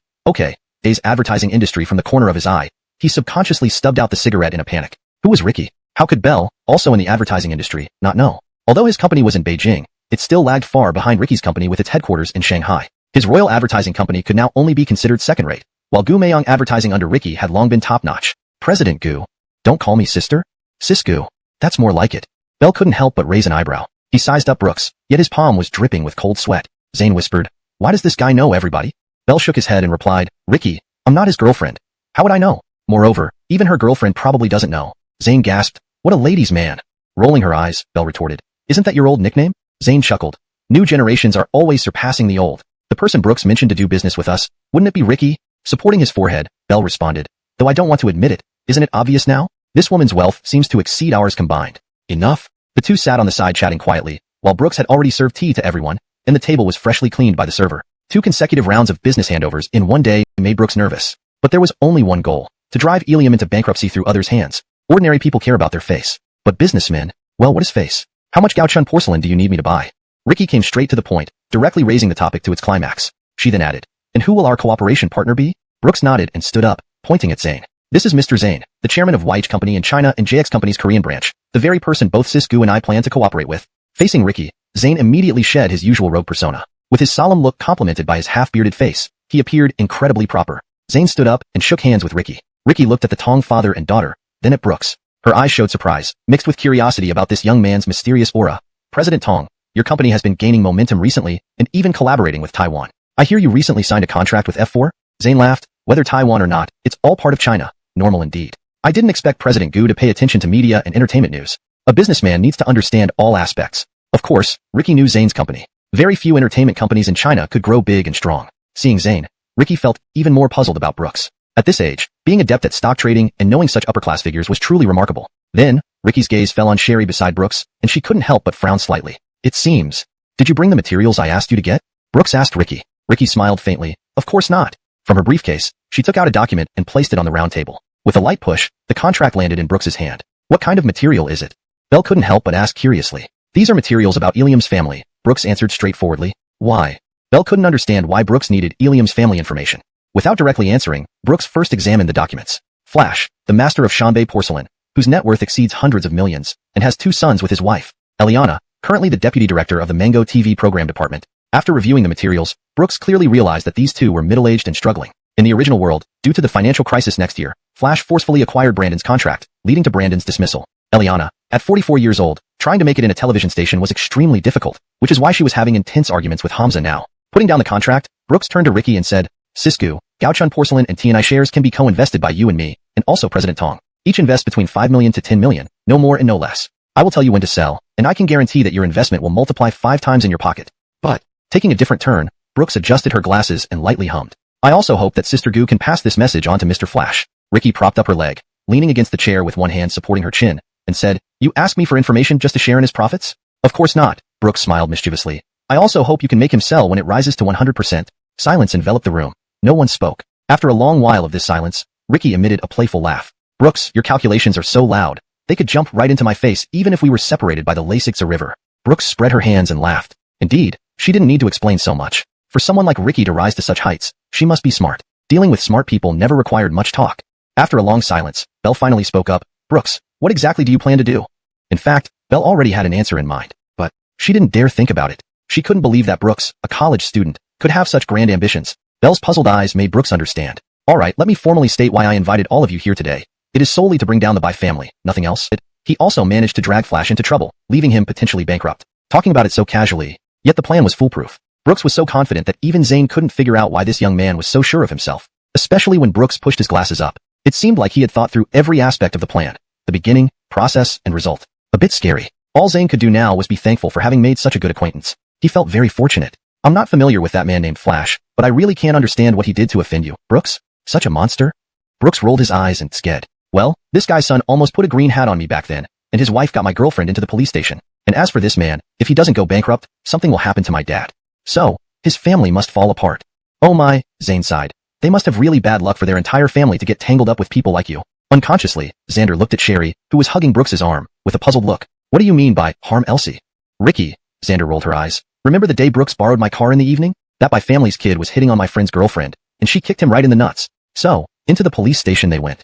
Day's advertising industry from the corner of his eye. He subconsciously stubbed out the cigarette in a panic. Who was Ricky? How could Belle, also in the advertising industry, not know? Although his company was in Beijing, it still lagged far behind Ricky's company with its headquarters in Shanghai. His royal advertising company could now only be considered second-rate, while Gu Meiyong advertising under Ricky had long been top-notch. President Gu. Don't call me sister? Sis Gu. That's more like it. Belle couldn't help but raise an eyebrow. He sized up Brooks, yet his palm was dripping with cold sweat. Zane whispered, Why does this guy know everybody? Belle shook his head and replied, Ricky, I'm not his girlfriend. How would I know? Moreover, even her girlfriend probably doesn't know. Zane gasped, what a ladies' man. Rolling her eyes, Belle retorted, isn't that your old nickname? Zane chuckled. New generations are always surpassing the old. The person Brooks mentioned to do business with us, wouldn't it be Ricky? Supporting his forehead, Belle responded, though I don't want to admit it, isn't it obvious now? This woman's wealth seems to exceed ours combined. Enough. The two sat on the side chatting quietly, while Brooks had already served tea to everyone, and the table was freshly cleaned by the server. 2 consecutive rounds of business handovers in one day made Brooks nervous. But there was only one goal, to drive Ilium into bankruptcy through others' hands. Ordinary people care about their face. But businessmen, well, what is face? How much Gaochun porcelain do you need me to buy? Ricky came straight to the point, directly raising the topic to its climax. She then added, and who will our cooperation partner be? Brooks nodded and stood up, pointing at Zane. This is Mr. Zane, the chairman of YH Company in China and JX Company's Korean branch, the very person both Sis-gu and I plan to cooperate with. Facing Ricky, Zane immediately shed his usual rogue persona. With his solemn look complemented by his half-bearded face, he appeared incredibly proper. Zane stood up and shook hands with Ricky. Ricky looked at the Tong father and daughter, then at Brooks. Her eyes showed surprise, mixed with curiosity about this young man's mysterious aura. President Tong, your company has been gaining momentum recently and even collaborating with Taiwan. I hear you recently signed a contract with F4? Zane laughed. Whether Taiwan or not, it's all part of China. Normal indeed. I didn't expect President Gu to pay attention to media and entertainment news. A businessman needs to understand all aspects. Of course, Ricky knew Zane's company. Very few entertainment companies in China could grow big and strong. Seeing Zane, Ricky felt even more puzzled about Brooks. At this age, being adept at stock trading and knowing such upper-class figures was truly remarkable. Then, Ricky's gaze fell on Sherry beside Brooks, and she couldn't help but frown slightly. It seems. Did you bring the materials I asked you to get? Brooks asked Ricky. Ricky smiled faintly. Of course not. From her briefcase, she took out a document and placed it on the round table. With a light push, the contract landed in Brooks's hand. What kind of material is it? Belle couldn't help but ask curiously. These are materials about Ilium's family, Brooks answered straightforwardly. Why? Belle couldn't understand why Brooks needed Ilium's family information. Without directly answering, Brooks first examined the documents. Flash, the master of Shanbei Porcelain, whose net worth exceeds hundreds of millions, and has 2 sons with his wife, Eliana, currently the deputy director of the Mango TV program department. After reviewing the materials, Brooks clearly realized that these two were middle-aged and struggling. In the original world, due to the financial crisis next year, Flash forcefully acquired Brandon's contract, leading to Brandon's dismissal. Eliana, at 44 years old, trying to make it in a television station was extremely difficult, which is why she was having intense arguments with Hamza now. Putting down the contract, Brooks turned to Ricky and said, Sis-gu, Gaochun Porcelain and T&I shares can be co-invested by you and me, and also President Tong. Each invest between 5 million to 10 million, no more and no less. I will tell you when to sell, and I can guarantee that your investment will multiply 5 times in your pocket. But, taking a different turn, Brooks adjusted her glasses and lightly hummed. I also hope that Sister Gu can pass this message on to Mr. Flash. Ricky propped up her leg, leaning against the chair with one hand supporting her chin, and said, You ask me for information just to share in his profits? Of course not, Brooks smiled mischievously. I also hope you can make him sell when it rises to 100%. Silence enveloped the room. No one spoke. After a long while of this silence, Ricky emitted a playful laugh. Brooks, your calculations are so loud. They could jump right into my face even if we were separated by the Lasix River. Brooks spread her hands and laughed. Indeed, she didn't need to explain so much. For someone like Ricky to rise to such heights, she must be smart. Dealing with smart people never required much talk. After a long silence, Belle finally spoke up. Brooks, what exactly do you plan to do? In fact, Belle already had an answer in mind, but she didn't dare think about it. She couldn't believe that Brooks, a college student, could have such grand ambitions. Belle's puzzled eyes made Brooks understand. All right, let me formally state why I invited all of you here today. It is solely to bring down the Bai family, nothing else. He also managed to drag Flash into trouble, leaving him potentially bankrupt. Talking about it so casually, yet the plan was foolproof. Brooks was so confident that even Zane couldn't figure out why this young man was so sure of himself, especially when Brooks pushed his glasses up. It seemed like he had thought through every aspect of the plan, the beginning, process, and result. A bit scary. All Zane could do now was be thankful for having made such a good acquaintance. He felt very fortunate. I'm not familiar with that man named Flash, but I really can't understand what he did to offend you. Brooks? Such a monster? Brooks rolled his eyes and sked. Well, this guy's son almost put a green hat on me back then, and his wife got my girlfriend into the police station. And as for this man, if he doesn't go bankrupt, something will happen to my dad. So, his family must fall apart. Oh my, Zane sighed. They must have really bad luck for their entire family to get tangled up with people like you. Unconsciously, Xander looked at Sherry, who was hugging Brooks's arm, with a puzzled look. What do you mean by harm Elsie? Ricky, Xander rolled her eyes. Remember the day Brooks borrowed my car in the evening? That by family's kid was hitting on my friend's girlfriend, and she kicked him right in the nuts. So, into the police station they went.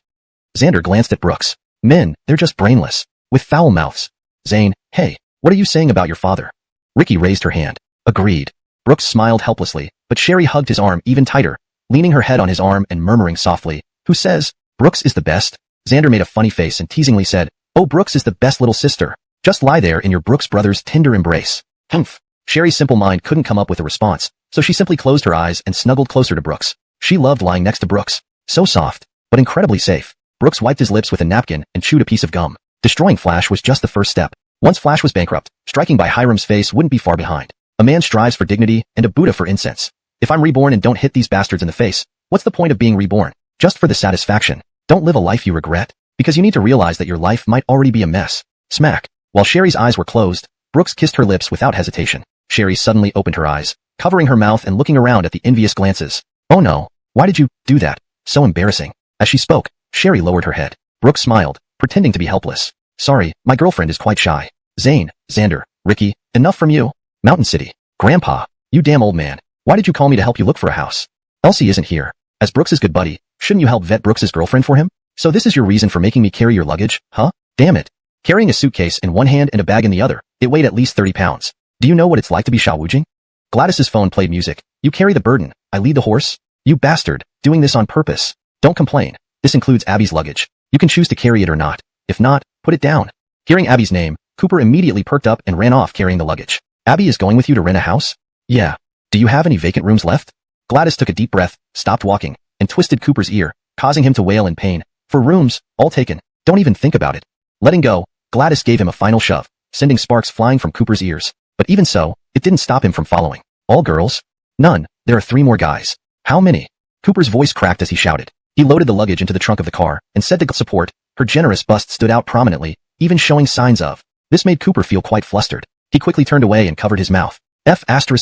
Xander glanced at Brooks. Men, they're just brainless, with foul mouths. Zane, hey, what are you saying about your father? Ricky raised her hand. Agreed. Brooks smiled helplessly, but Sherry hugged his arm even tighter, leaning her head on his arm and murmuring softly, Who says? Brooks is the best? Xander made a funny face and teasingly said, Oh, Brooks is the best little sister. Just lie there in your Brooks brothers' tender embrace. Humph. Sherry's simple mind couldn't come up with a response, so she simply closed her eyes and snuggled closer to Brooks. She loved lying next to Brooks. So soft, but incredibly safe. Brooks wiped his lips with a napkin and chewed a piece of gum. Destroying Flash was just the first step. Once Flash was bankrupt, striking by Hiram's face wouldn't be far behind. A man strives for dignity and a Buddha for incense. If I'm reborn and don't hit these bastards in the face, what's the point of being reborn? Just for the satisfaction. Don't live a life you regret, because you need to realize that your life might already be a mess. Smack. While Sherry's eyes were closed, Brooks kissed her lips without hesitation. Sherry suddenly opened her eyes, covering her mouth and looking around at the envious glances. Oh no. Why did you do that? So embarrassing. As she spoke, Sherry lowered her head. Brooks smiled, pretending to be helpless. Sorry, my girlfriend is quite shy. Zane, Xander, Ricky, enough from you. Mountain City. Grandpa, you damn old man. Why did you call me to help you look for a house? Elsie isn't here. As Brooks's good buddy, shouldn't you help vet Brooks's girlfriend for him? So this is your reason for making me carry your luggage, huh? Damn it. Carrying a suitcase in one hand and a bag in the other, it weighed at least 30 pounds. Do you know what it's like to be Shaoujing? Gladys's phone played music. You carry the burden, I lead the horse. You bastard, doing this on purpose. Don't complain. This includes Abby's luggage. You can choose to carry it or not. If not, put it down. Hearing Abby's name, Cooper immediately perked up and ran off carrying the luggage. Abby is going with you to rent a house? Yeah. Do you have any vacant rooms left? Gladys took a deep breath, stopped walking, and twisted Cooper's ear, causing him to wail in pain. For rooms, all taken. Don't even think about it. Letting go, Gladys gave him a final shove, sending sparks flying from Cooper's ears. But even so, it didn't stop him from following. All girls? None. There are 3 more guys. How many? Cooper's voice cracked as he shouted. He loaded the luggage into the trunk of the car and said to support. Her generous bust stood out prominently, even showing signs of. This made Cooper feel quite flustered. He quickly turned away and covered his mouth.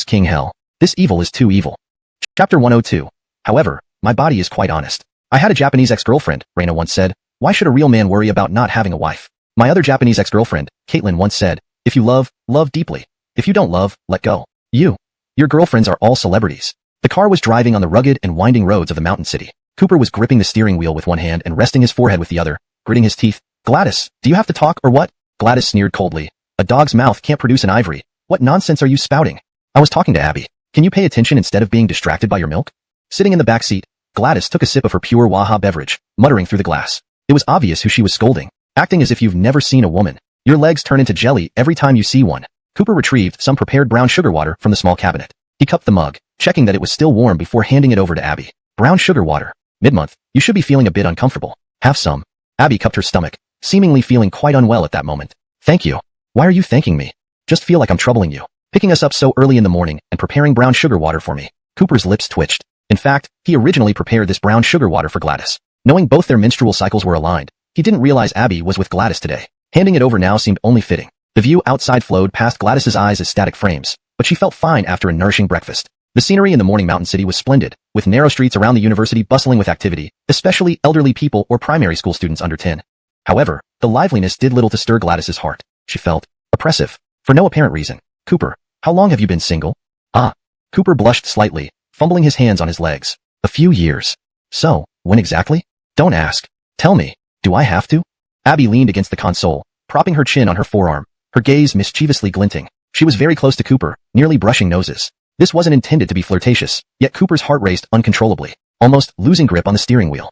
King hell. This evil is too evil. Chapter 102. However, my body is quite honest. I had a Japanese ex-girlfriend, Reina once said. Why should a real man worry about not having a wife? My other Japanese ex-girlfriend, Caitlin once said. If you love, love deeply. If you don't love, let go. Your girlfriends are all celebrities. The car was driving on the rugged and winding roads of the mountain city. Cooper was gripping the steering wheel with one hand and resting his forehead with the other, gritting his teeth. Gladys, do you have to talk or what? Gladys sneered coldly. A dog's mouth can't produce an ivory. What nonsense are you spouting? I was talking to Abby. Can you pay attention instead of being distracted by your milk? Sitting in the back seat, Gladys took a sip of her pure Waha beverage, muttering through the glass. It was obvious who she was scolding, acting as if you've never seen a woman. Your legs turn into jelly every time you see one. Cooper retrieved some prepared brown sugar water from the small cabinet. He cupped the mug, checking that it was still warm before handing it over to Abby. Brown sugar water. Mid-month, you should be feeling a bit uncomfortable. Have some. Abby cupped her stomach, seemingly feeling quite unwell at that moment. Thank you. Why are you thanking me? Just feel like I'm troubling you. Picking us up so early in the morning and preparing brown sugar water for me. Cooper's lips twitched. In fact, he originally prepared this brown sugar water for Gladys. Knowing both their menstrual cycles were aligned, he didn't realize Abby was with Gladys today. Handing it over now seemed only fitting. The view outside flowed past Gladys's eyes as static frames, but she felt fine after a nourishing breakfast. The scenery in the morning mountain city was splendid, with narrow streets around the university bustling with activity, especially elderly people or primary school students under 10. However, the liveliness did little to stir Gladys's heart. She felt oppressive, for no apparent reason. Cooper, how long have you been single? Cooper blushed slightly, fumbling his hands on his legs. A few years. So, when exactly? Don't ask. Tell me. Do I have to? Abby leaned against the console, propping her chin on her forearm, her gaze mischievously glinting. She was very close to Cooper, nearly brushing noses. This wasn't intended to be flirtatious, yet Cooper's heart raced uncontrollably, almost losing grip on the steering wheel.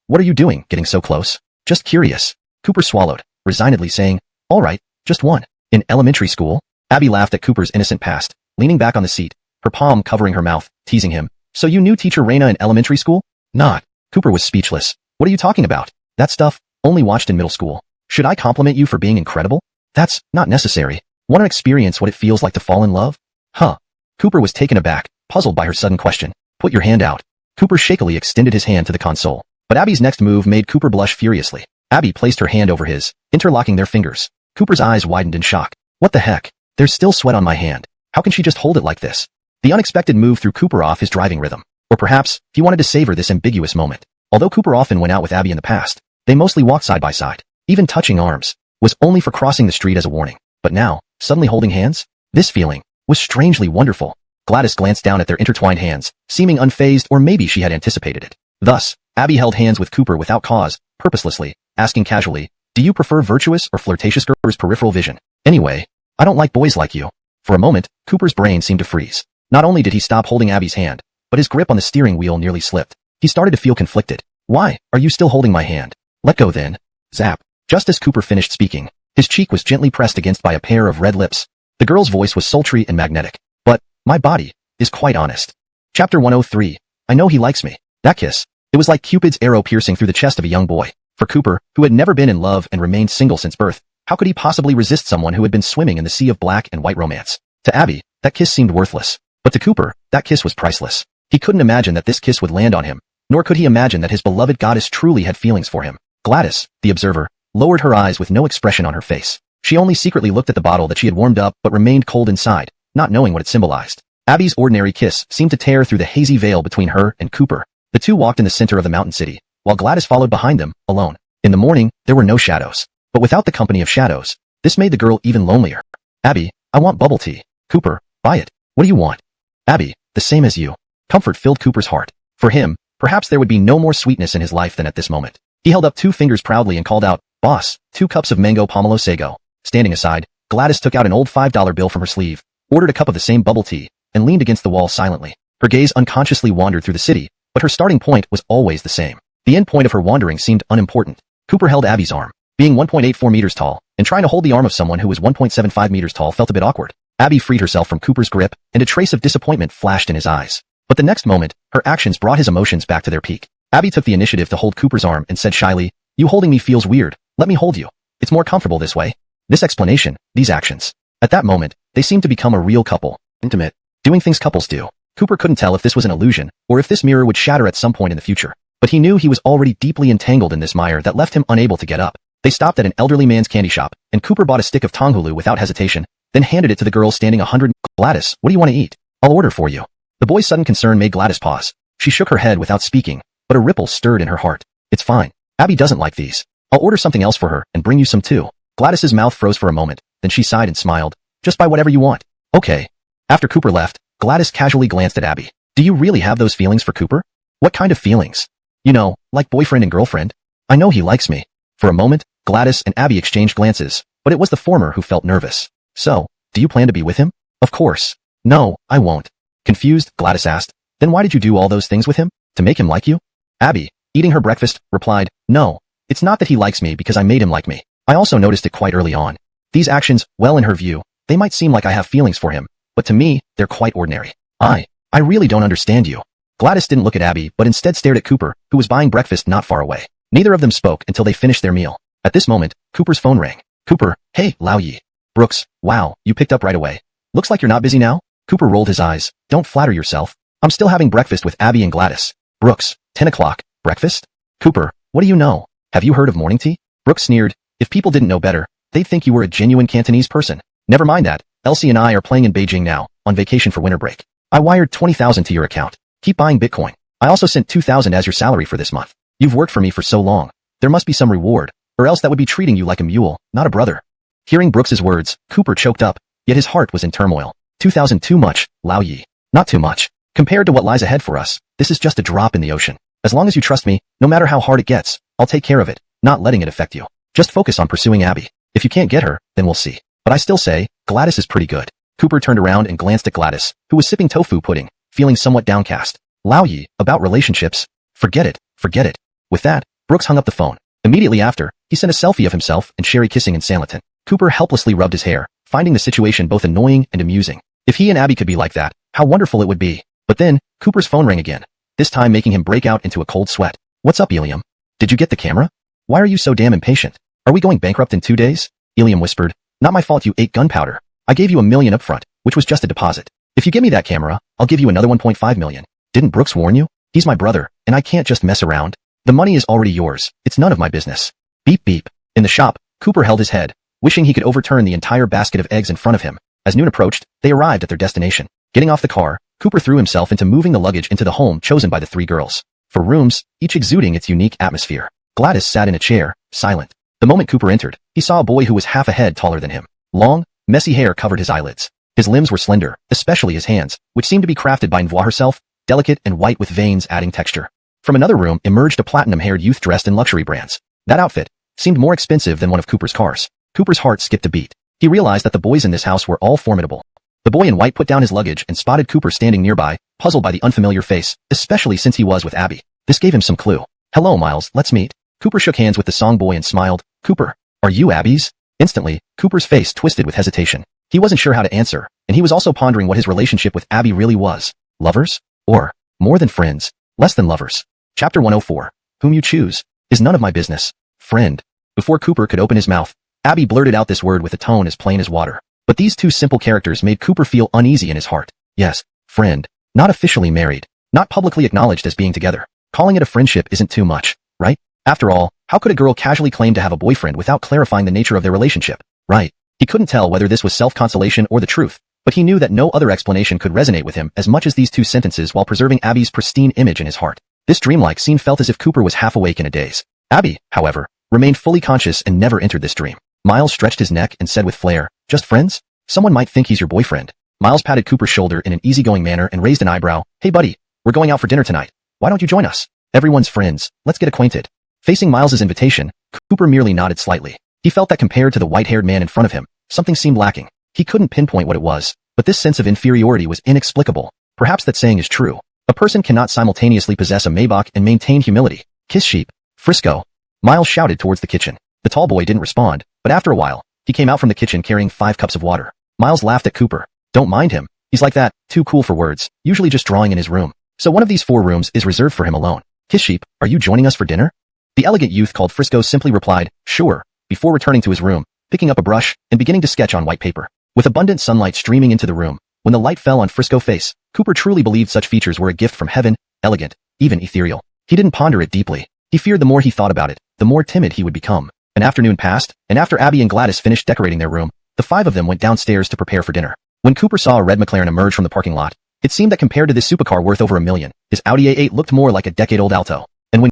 What are you doing, getting so close? Just curious. Cooper swallowed, resignedly saying, all right, just one. In elementary school? Abby laughed at Cooper's innocent past, leaning back on the seat, her palm covering her mouth, teasing him. So you knew teacher Reina in elementary school? Not. Cooper was speechless. What are you talking about? That stuff, only watched in middle school. Should I compliment you for being incredible? That's not necessary. Want to experience what it feels like to fall in love? Huh. Cooper was taken aback, puzzled by her sudden question. Put your hand out. Cooper shakily extended his hand to the console. But Abby's next move made Cooper blush furiously. Abby placed her hand over his, interlocking their fingers. Cooper's eyes widened in shock. What the heck? There's still sweat on my hand. How can she just hold it like this? The unexpected move threw Cooper off his driving rhythm. Or perhaps, he wanted to savor this ambiguous moment. Although Cooper often went out with Abby in the past, they mostly walked side by side. Even touching arms was only for crossing the street as a warning. But now, suddenly holding hands? This feeling was strangely wonderful. Gladys glanced down at their intertwined hands, seeming unfazed, or maybe she had anticipated it. Thus, Abby held hands with Cooper without cause, purposelessly, asking casually, do you prefer virtuous or flirtatious girls' peripheral vision? Anyway, I don't like boys like you. For a moment, Cooper's brain seemed to freeze. Not only did he stop holding Abby's hand, but his grip on the steering wheel nearly slipped. He started to feel conflicted. Why are you still holding my hand? Let go then. Zap. Just as Cooper finished speaking, his cheek was gently pressed against by a pair of red lips. The girl's voice was sultry and magnetic. But my body is quite honest. Chapter 103. I know he likes me. That kiss. It was like Cupid's arrow piercing through the chest of a young boy. For Cooper, who had never been in love and remained single since birth, how could he possibly resist someone who had been swimming in the sea of black and white romance? To Abby, that kiss seemed worthless. But to Cooper, that kiss was priceless. He couldn't imagine that this kiss would land on him, nor could he imagine that his beloved goddess truly had feelings for him. Gladys, the observer, lowered her eyes with no expression on her face. She only secretly looked at the bottle that she had warmed up but remained cold inside, not knowing what it symbolized. Abby's ordinary kiss seemed to tear through the hazy veil between her and Cooper. The two walked in the center of the mountain city, while Gladys followed behind them, alone. In the morning, there were no shadows. But without the company of shadows, this made the girl even lonelier. Abby, I want bubble tea. Cooper, buy it. What do you want? Abby, the same as you. Comfort filled Cooper's heart. For him, perhaps there would be no more sweetness in his life than at this moment. He held up 2 fingers proudly and called out, Boss, 2 cups of mango pomelo sago. Standing aside, Gladys took out an old $5 bill from her sleeve, ordered a cup of the same bubble tea, and leaned against the wall silently. Her gaze unconsciously wandered through the city, but her starting point was always the same. The end point of her wandering seemed unimportant. Cooper held Abby's arm. Being 1.84 meters tall, and trying to hold the arm of someone who was 1.75 meters tall felt a bit awkward. Abby freed herself from Cooper's grip, and a trace of disappointment flashed in his eyes. But the next moment, her actions brought his emotions back to their peak. Abby took the initiative to hold Cooper's arm and said shyly, You holding me feels weird. Let me hold you. It's more comfortable this way. This explanation, these actions. At that moment, they seemed to become a real couple. Intimate. Doing things couples do. Cooper couldn't tell if this was an illusion, or if this mirror would shatter at some point in the future. But he knew he was already deeply entangled in this mire that left him unable to get up. They stopped at an elderly man's candy shop, and Cooper bought a stick of donghua without hesitation, then handed it to the girl standing 100. Gladys, what do you want to eat? I'll order for you. The boy's sudden concern made Gladys pause. She shook her head without speaking, but a ripple stirred in her heart. It's fine. Abby doesn't like these. I'll order something else for her and bring you some too. Gladys's mouth froze for a moment, then she sighed and smiled. Just buy whatever you want. Okay. After Cooper left, Gladys casually glanced at Abby. Do you really have those feelings for Cooper? What kind of feelings? You know, like boyfriend and girlfriend. I know he likes me. For a moment, Gladys and Abby exchanged glances, but it was the former who felt nervous. So, do you plan to be with him? Of course. No, I won't. Confused, Gladys asked, Then why did you do all those things with him? To make him like you? Abby, eating her breakfast, replied, No, it's not that he likes me because I made him like me. I also noticed it quite early on. These actions, well in her view, they might seem like I have feelings for him, but to me, they're quite ordinary. I really don't understand you. Gladys didn't look at Abby, but instead stared at Cooper, who was buying breakfast not far away. Neither of them spoke until they finished their meal. At this moment, Cooper's phone rang. Cooper, hey, Lao Yi. Brooks, wow, you picked up right away. Looks like you're not busy now? Cooper rolled his eyes. Don't flatter yourself. I'm still having breakfast with Abby and Gladys. Brooks, 10 o'clock, breakfast? Cooper, what do you know? Have you heard of morning tea? Brooks sneered. If people didn't know better, they'd think you were a genuine Cantonese person. Never mind that. Elsie and I are playing in Beijing now, on vacation for winter break. I wired 20,000 to your account. Keep buying Bitcoin. I also sent 2,000 as your salary for this month. You've worked for me for so long. There must be some reward, or else that would be treating you like a mule, not a brother. Hearing Brooks's words, Cooper choked up, yet his heart was in turmoil. 2,000 too much, Lao Yi. Not too much. Compared to what lies ahead for us, this is just a drop in the ocean. As long as you trust me, no matter how hard it gets, I'll take care of it, not letting it affect you. Just focus on pursuing Abby. If you can't get her, then we'll see. But I still say, Gladys is pretty good. Cooper turned around and glanced at Gladys, who was sipping tofu pudding, feeling somewhat downcast. Lao Yi, about relationships? Forget it, forget it. With that, Brooks hung up the phone. Immediately after, he sent a selfie of himself and Sherry kissing in Sanliton. Cooper helplessly rubbed his hair, finding the situation both annoying and amusing. If he and Abby could be like that, how wonderful it would be. But then, Cooper's phone rang again, this time making him break out into a cold sweat. What's up, Ilium? Did you get the camera? Why are you so damn impatient? Are we going bankrupt in 2 days? Ilium whispered. Not my fault you ate gunpowder. I gave you $1 million up front, which was just a deposit. If you give me that camera, I'll give you another $1.5 million. Didn't Brooks warn you? He's my brother, and I can't just mess around. The money is already yours. It's none of my business. Beep beep. In the shop, Cooper held his head, wishing he could overturn the entire basket of eggs in front of him. As noon approached, they arrived at their destination. Getting off the car, Cooper threw himself into moving the luggage into the home chosen by the 3 girls. For rooms, each exuding its unique atmosphere. Gladys sat in a chair, silent. The moment Cooper entered, he saw a boy who was half a head taller than him. Long, messy hair covered his eyelids. His limbs were slender, especially his hands, which seemed to be crafted by Nvois herself, delicate and white with veins adding texture. From another room emerged a platinum-haired youth dressed in luxury brands. That outfit seemed more expensive than one of Cooper's cars. Cooper's heart skipped a beat. He realized that the boys in this house were all formidable. The boy in white put down his luggage and spotted Cooper standing nearby, puzzled by the unfamiliar face, especially since he was with Abby. This gave him some clue. Hello, Miles, let's meet. Cooper shook hands with the song boy and smiled. Cooper, are you Abby's? Instantly, Cooper's face twisted with hesitation. He wasn't sure how to answer, and he was also pondering what his relationship with Abby really was. Lovers? Or more than friends? Less than lovers? Chapter 104. Whom you choose is none of my business. Friend. Before Cooper could open his mouth, Abby blurted out this word with a tone as plain as water. But these two simple characters made Cooper feel uneasy in his heart. Yes, friend. Not officially married. Not publicly acknowledged as being together. Calling it a friendship isn't too much, right? After all, how could a girl casually claim to have a boyfriend without clarifying the nature of their relationship? Right. He couldn't tell whether this was self-consolation or the truth, but he knew that no other explanation could resonate with him as much as these two sentences while preserving Abby's pristine image in his heart. This dreamlike scene felt as if Cooper was half awake in a daze. Abby, however, remained fully conscious and never entered this dream. Miles stretched his neck and said with flair, "Just friends? Someone might think he's your boyfriend." Miles patted Cooper's shoulder in an easygoing manner and raised an eyebrow. "Hey buddy, we're going out for dinner tonight. Why don't you join us? Everyone's friends. Let's get acquainted." Facing Miles's invitation, Cooper merely nodded slightly. He felt that compared to the white-haired man in front of him, something seemed lacking. He couldn't pinpoint what it was, but this sense of inferiority was inexplicable. Perhaps that saying is true. A person cannot simultaneously possess a Maybach and maintain humility. Kiss sheep. Frisco. Miles shouted towards the kitchen. The tall boy didn't respond, but after a while, he came out from the kitchen carrying 5 cups of water. Miles laughed at Cooper. "Don't mind him. He's like that, too cool for words, usually just drawing in his room. So one of these 4 rooms is reserved for him alone. Kiss sheep, are you joining us for dinner?" The elegant youth called Frisco simply replied, "Sure," before returning to his room, picking up a brush, and beginning to sketch on white paper. With abundant sunlight streaming into the room, when the light fell on Frisco's face, Cooper truly believed such features were a gift from heaven, elegant, even ethereal. He didn't ponder it deeply. He feared the more he thought about it, the more timid he would become. An afternoon passed, and after Abby and Gladys finished decorating their room, the 5 of them went downstairs to prepare for dinner. When Cooper saw a red McLaren emerge from the parking lot, it seemed that compared to this supercar worth over $1 million, his Audi A8 looked more like a decade-old Alto. And when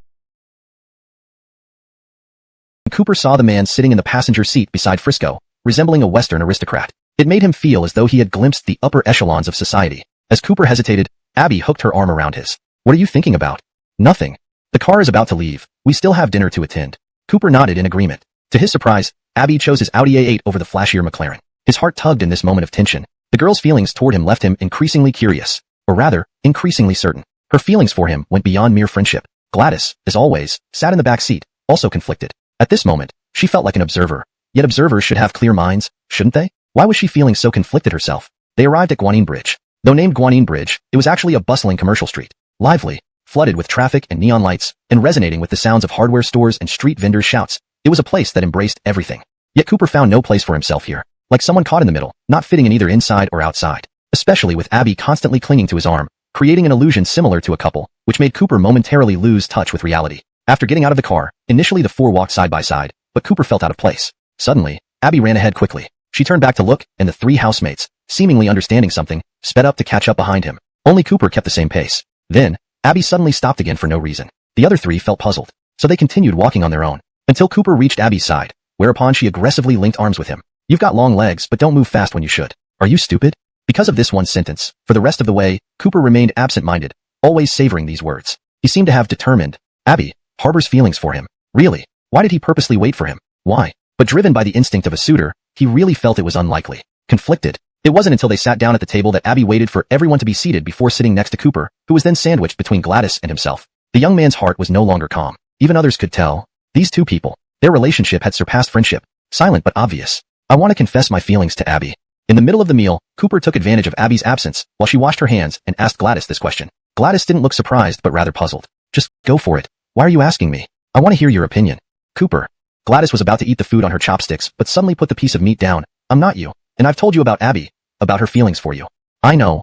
Cooper saw the man sitting in the passenger seat beside Frisco, resembling a Western aristocrat, it made him feel as though he had glimpsed the upper echelons of society. As Cooper hesitated, Abby hooked her arm around his. "What are you thinking about?" "Nothing. The car is about to leave. We still have dinner to attend." Cooper nodded in agreement. To his surprise, Abby chose his Audi A8 over the flashier McLaren. His heart tugged in this moment of tension. The girl's feelings toward him left him increasingly curious, or rather, increasingly certain. Her feelings for him went beyond mere friendship. Gladys, as always, sat in the back seat, also conflicted. At this moment, she felt like an observer. Yet observers should have clear minds, shouldn't they? Why was she feeling so conflicted herself? They arrived at Guanine Bridge. Though named Guanine Bridge, it was actually a bustling commercial street. Lively, flooded with traffic and neon lights, and resonating with the sounds of hardware stores and street vendors' shouts. It was a place that embraced everything. Yet Cooper found no place for himself here. Like someone caught in the middle, not fitting in either inside or outside. Especially with Abby constantly clinging to his arm, creating an illusion similar to a couple, which made Cooper momentarily lose touch with reality. After getting out of the car, initially the 4 walked side by side, but Cooper felt out of place. Suddenly, Abby ran ahead quickly. She turned back to look, and the 3 housemates, seemingly understanding something, sped up to catch up behind him. Only Cooper kept the same pace. Then, Abby suddenly stopped again for no reason. The other 3 felt puzzled, so they continued walking on their own, until Cooper reached Abby's side, whereupon she aggressively linked arms with him. "You've got long legs but don't move fast when you should. Are you stupid?" Because of this one sentence, for the rest of the way, Cooper remained absent-minded, always savoring these words. He seemed to have determined. Abby harbors feelings for him. Really? Why did he purposely wait for him? Why? But driven by the instinct of a suitor, he really felt it was unlikely. Conflicted. It wasn't until they sat down at the table that Abby waited for everyone to be seated before sitting next to Cooper, who was then sandwiched between Gladys and himself. The young man's heart was no longer calm. Even others could tell. These two people, their relationship had surpassed friendship. Silent but obvious. "I want to confess my feelings to Abby." In the middle of the meal, Cooper took advantage of Abby's absence while she washed her hands and asked Gladys this question. Gladys didn't look surprised but rather puzzled. "Just go for it. Why are you asking me? I want to hear your opinion." "Cooper." Gladys was about to eat the food on her chopsticks but suddenly put the piece of meat down. "I'm not you. And I've told you about Abby, about her feelings for you." I know.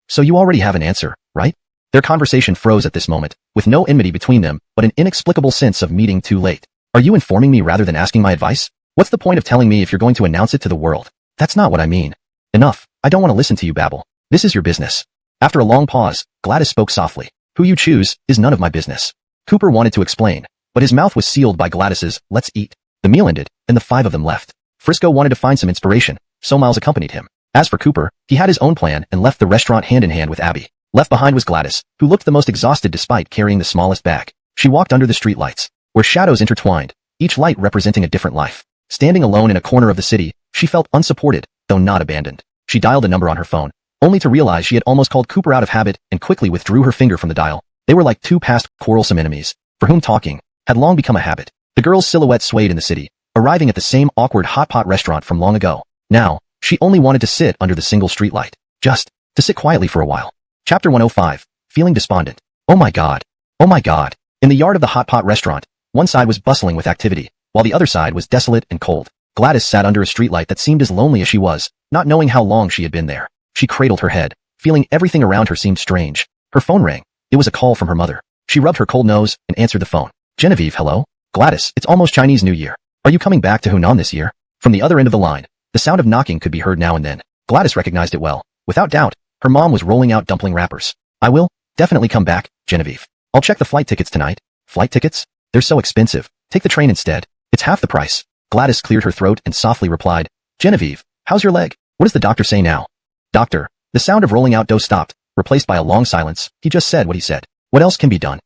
So you already have an answer, right?" Their conversation froze at this moment, with no enmity between them, but an inexplicable sense of meeting too late. "Are you informing me rather than asking my advice? What's the point of telling me if you're going to announce it to the world?" "That's not what I mean." "Enough. I don't want to listen to you babble. This is your business." After a long pause, Gladys spoke softly. "Who you choose is none of my business." Cooper wanted to explain, but his mouth was sealed by Gladys's "let's eat." The meal ended, and the 5 of them left. Frisco wanted to find some inspiration, so Miles accompanied him. As for Cooper, he had his own plan and left the restaurant hand in hand with Abby. Left behind was Gladys, who looked the most exhausted despite carrying the smallest bag. She walked under the streetlights, where shadows intertwined, each light representing a different life. Standing alone in a corner of the city, she felt unsupported, though not abandoned. She dialed a number on her phone, only to realize she had almost called Cooper out of habit and quickly withdrew her finger from the dial. They were like 2 past quarrelsome enemies, for whom talking had long become a habit. The girl's silhouette swayed in the city, arriving at the same awkward hot pot restaurant from long ago. Now, She only wanted to sit under the single streetlight. Just to sit quietly for a while. Chapter 105. Feeling despondent. Oh my god. Oh my god. In the yard of the hot pot restaurant, one side was bustling with activity, while the other side was desolate and cold. Gladys sat under a streetlight that seemed as lonely as she was, not knowing how long she had been there. She cradled her head, feeling everything around her seemed strange. Her phone rang. It was a call from her mother. She rubbed her cold nose and answered the phone. Genevieve, hello? Gladys, it's almost Chinese New Year. Are you coming back to Hunan this year? From the other end of the line, the sound of knocking could be heard now and then. Gladys recognized it well. Without doubt, her mom was rolling out dumpling wrappers. I will definitely come back, Genevieve. I'll check the flight tickets tonight. Flight tickets? They're so expensive. Take the train instead. It's half the price. Gladys cleared her throat and softly replied, Genevieve, how's your leg? What does the doctor say now? Doctor. The sound of rolling out dough stopped, replaced by a long silence. He just said what he said. What else can be done?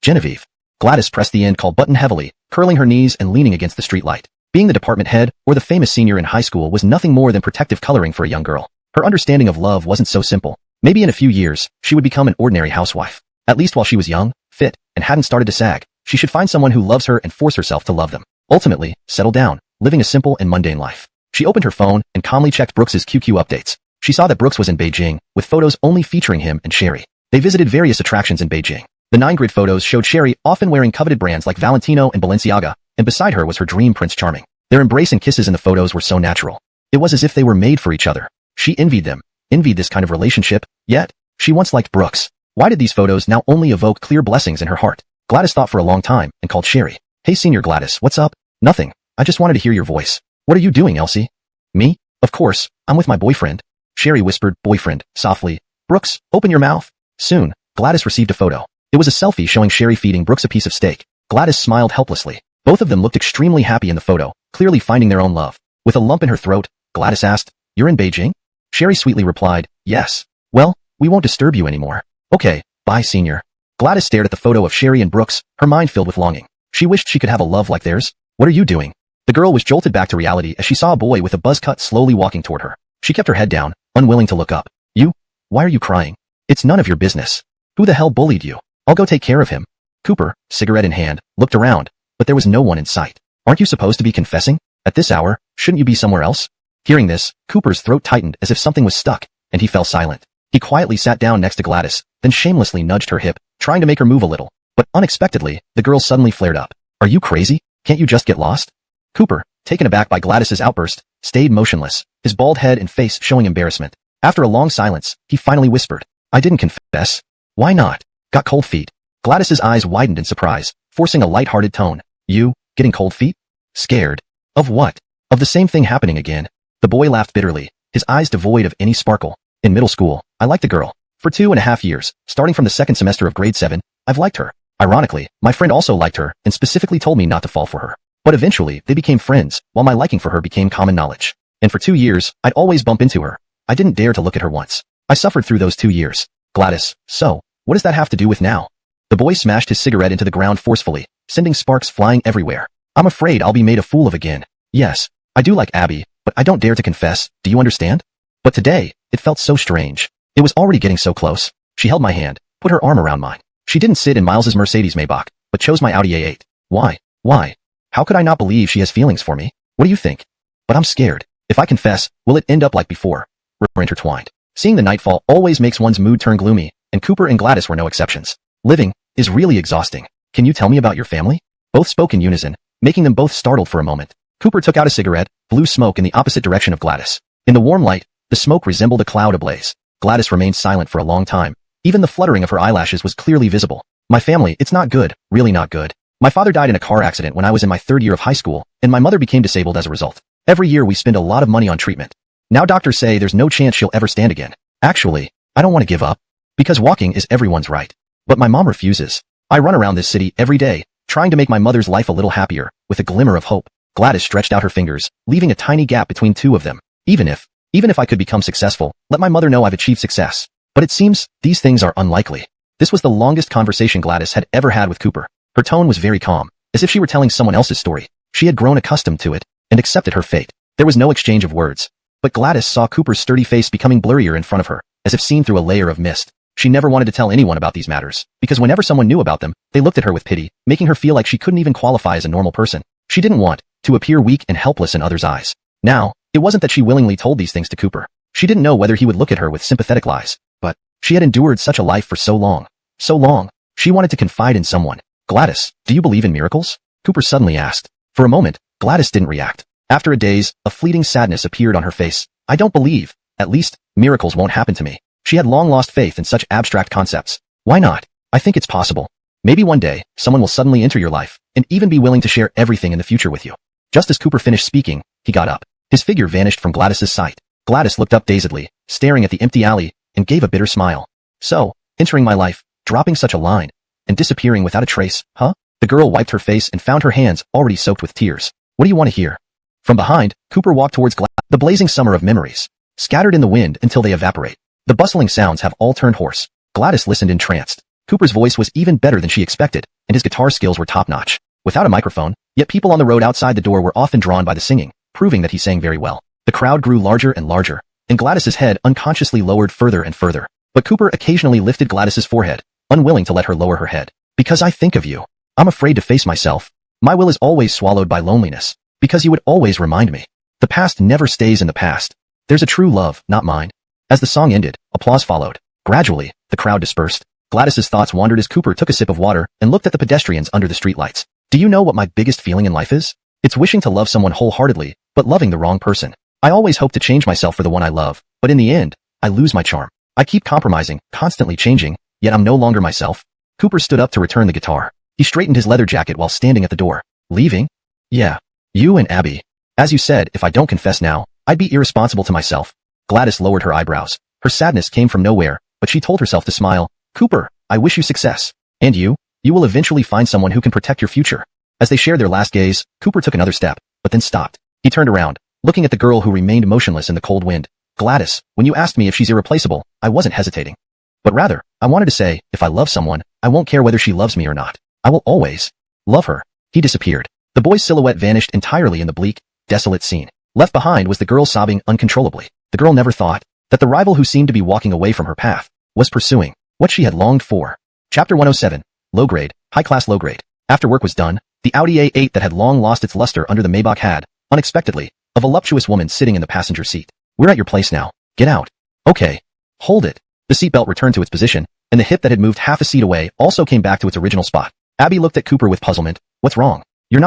Genevieve. Gladys pressed the end call button heavily, curling her knees and leaning against the streetlight. Being the department head, or the famous senior in high school, was nothing more than protective coloring for a young girl. Her understanding of love wasn't so simple. Maybe in a few years, she would become an ordinary housewife. At least while she was young, fit, and hadn't started to sag, she should find someone who loves her and force herself to love them. Ultimately, settle down, living a simple and mundane life. She opened her phone and calmly checked Brooks's QQ updates. She saw that Brooks was in Beijing, with photos only featuring him and Sherry. They visited various attractions in Beijing. The 9-grid photos showed Sherry often wearing coveted brands like Valentino and Balenciaga, and beside her was her dream Prince Charming. Their embrace and kisses in the photos were so natural. It was as if they were made for each other. She envied them, envied this kind of relationship, yet, she once liked Brooks. Why did these photos now only evoke clear blessings in her heart? Gladys thought for a long time and called Sherry. Hey Senior Gladys, what's up? Nothing. I just wanted to hear your voice. What are you doing, Elsie? Me? Of course, I'm with my boyfriend. Sherry whispered, boyfriend, softly. Brooks, open your mouth. Soon, Gladys received a photo. It was a selfie showing Sherry feeding Brooks a piece of steak. Gladys smiled helplessly. Both of them looked extremely happy in the photo, clearly finding their own love. With a lump in her throat, Gladys asked, You're in Beijing? Sherry sweetly replied, Yes. Well, we won't disturb you anymore. Okay, bye Senior. Gladys stared at the photo of Sherry and Brooks, her mind filled with longing. She wished she could have a love like theirs. What are you doing? The girl was jolted back to reality as she saw a boy with a buzz cut slowly walking toward her. She kept her head down, unwilling to look up. You? Why are you crying? It's none of your business. Who the hell bullied you? I'll go take care of him. Cooper, cigarette in hand, looked around, but there was no one in sight. Aren't you supposed to be confessing? At this hour, shouldn't you be somewhere else? Hearing this, Cooper's throat tightened as if something was stuck, and he fell silent. He quietly sat down next to Gladys, then shamelessly nudged her hip, trying to make her move a little. But unexpectedly, the girl suddenly flared up. Are you crazy? Can't you just get lost? Cooper, taken aback by Gladys's outburst, stayed motionless, his bald head and face showing embarrassment. After a long silence, he finally whispered, I didn't confess. Why not? Got cold feet. Gladys's eyes widened in surprise, forcing a light-hearted tone. You, getting cold feet? Scared. Of what? Of the same thing happening again. The boy laughed bitterly, his eyes devoid of any sparkle. In middle school, I liked a girl. For 2.5 years, starting from the second semester of grade 7, I've liked her. Ironically, my friend also liked her and specifically told me not to fall for her. But eventually, they became friends, while my liking for her became common knowledge. And for 2 years, I'd always bump into her. I didn't dare to look at her once. I suffered through those 2 years. Gladys, so, what does that have to do with now? The boy smashed his cigarette into the ground forcefully, sending sparks flying everywhere. I'm afraid I'll be made a fool of again. Yes, I do like Abby, but I don't dare to confess, do you understand? But today, it felt so strange. It was already getting so close. She held my hand, put her arm around mine. She didn't sit in Miles's Mercedes Maybach, but chose my Audi A8. Why? Why? How could I not believe she has feelings for me? What do you think? But I'm scared. If I confess, will it end up like before? We're intertwined. Seeing the nightfall always makes one's mood turn gloomy, and Cooper and Gladys were no exceptions. Living is really exhausting. Can you tell me about your family? Both spoke in unison, making them both startled for a moment. Cooper took out a cigarette, blew smoke in the opposite direction of Gladys. In the warm light, the smoke resembled a cloud ablaze. Gladys remained silent for a long time. Even the fluttering of her eyelashes was clearly visible. My family, it's not good, really not good. My father died in a car accident when I was in my 3rd year of high school, and my mother became disabled as a result. Every year we spend a lot of money on treatment. Now doctors say there's no chance she'll ever stand again. Actually, I don't want to give up. Because walking is everyone's right. But my mom refuses. I run around this city every day, trying to make my mother's life a little happier, with a glimmer of hope. Gladys stretched out her fingers, leaving a tiny gap between two of them. Even if I could become successful, let my mother know I've achieved success. But it seems, these things are unlikely. This was the longest conversation Gladys had ever had with Cooper. Her tone was very calm, as if she were telling someone else's story. She had grown accustomed to it, and accepted her fate. There was no exchange of words. But Gladys saw Cooper's sturdy face becoming blurrier in front of her, as if seen through a layer of mist. She never wanted to tell anyone about these matters, because whenever someone knew about them, they looked at her with pity, making her feel like she couldn't even qualify as a normal person. She didn't want to appear weak and helpless in others' eyes. Now, It wasn't that she willingly told these things to Cooper. She didn't know whether he would look at her with sympathetic eyes, but she had endured such a life for so long. So long. She wanted to confide in someone. Gladys, do you believe in miracles? Cooper suddenly asked. For a moment, Gladys didn't react. After a daze, a fleeting sadness appeared on her face. I don't believe. At least, miracles won't happen to me. She had long lost faith in such abstract concepts. Why not? I think it's possible. Maybe one day, someone will suddenly enter your life, and even be willing to share everything in the future with you. Just as Cooper finished speaking, he got up. His figure vanished from Gladys's sight. Gladys looked up dazedly, staring at the empty alley, and gave a bitter smile. So, entering my life, dropping such a line, and disappearing without a trace, huh? The girl wiped her face and found her hands already soaked with tears. What do you want to hear? From behind, Cooper walked towards the blazing summer of memories, scattered in the wind until they evaporate. The bustling sounds have all turned hoarse. Gladys listened entranced. Cooper's voice was even better than she expected, and his guitar skills were top-notch. Without a microphone, yet people on the road outside the door were often drawn by the singing, proving that he sang very well. The crowd grew larger and larger, and Gladys's head unconsciously lowered further and further. But Cooper occasionally lifted Gladys's forehead, unwilling to let her lower her head. Because I think of you. I'm afraid to face myself. My will is always swallowed by loneliness. Because you would always remind me. The past never stays in the past. There's a true love, not mine. As the song ended, applause followed. Gradually, the crowd dispersed. Gladys's thoughts wandered as Cooper took a sip of water and looked at the pedestrians under the streetlights. Do you know what my biggest feeling in life is? It's wishing to love someone wholeheartedly, but loving the wrong person. I always hope to change myself for the one I love, but in the end, I lose my charm. I keep compromising, constantly changing, yet I'm no longer myself. Cooper stood up to return the guitar. He straightened his leather jacket while standing at the door. Leaving? Yeah. You and Abby. As you said, if I don't confess now, I'd be irresponsible to myself. Gladys lowered her eyebrows. Her sadness came from nowhere, but she told herself to smile. Cooper, I wish you success. And you? You will eventually find someone who can protect your future. As they shared their last gaze, Cooper took another step, but then stopped. He turned around, looking at the girl who remained motionless in the cold wind. Gladys, when you asked me if she's irreplaceable, I wasn't hesitating. But rather, I wanted to say, if I love someone, I won't care whether she loves me or not. I will always love her. He disappeared. The boy's silhouette vanished entirely in the bleak, desolate scene. Left behind was the girl sobbing uncontrollably. The girl never thought that the rival who seemed to be walking away from her path was pursuing what she had longed for. Chapter 107. Low grade, high class low grade. After work was done, the Audi A8 that had long lost its luster under the Maybach had, unexpectedly, a voluptuous woman sitting in the passenger seat. We're at your place now. Get out. Okay. Hold it. The seatbelt returned to its position, and the hip that had moved half a seat away also came back to its original spot. Abby looked at Cooper with puzzlement. What's wrong? You're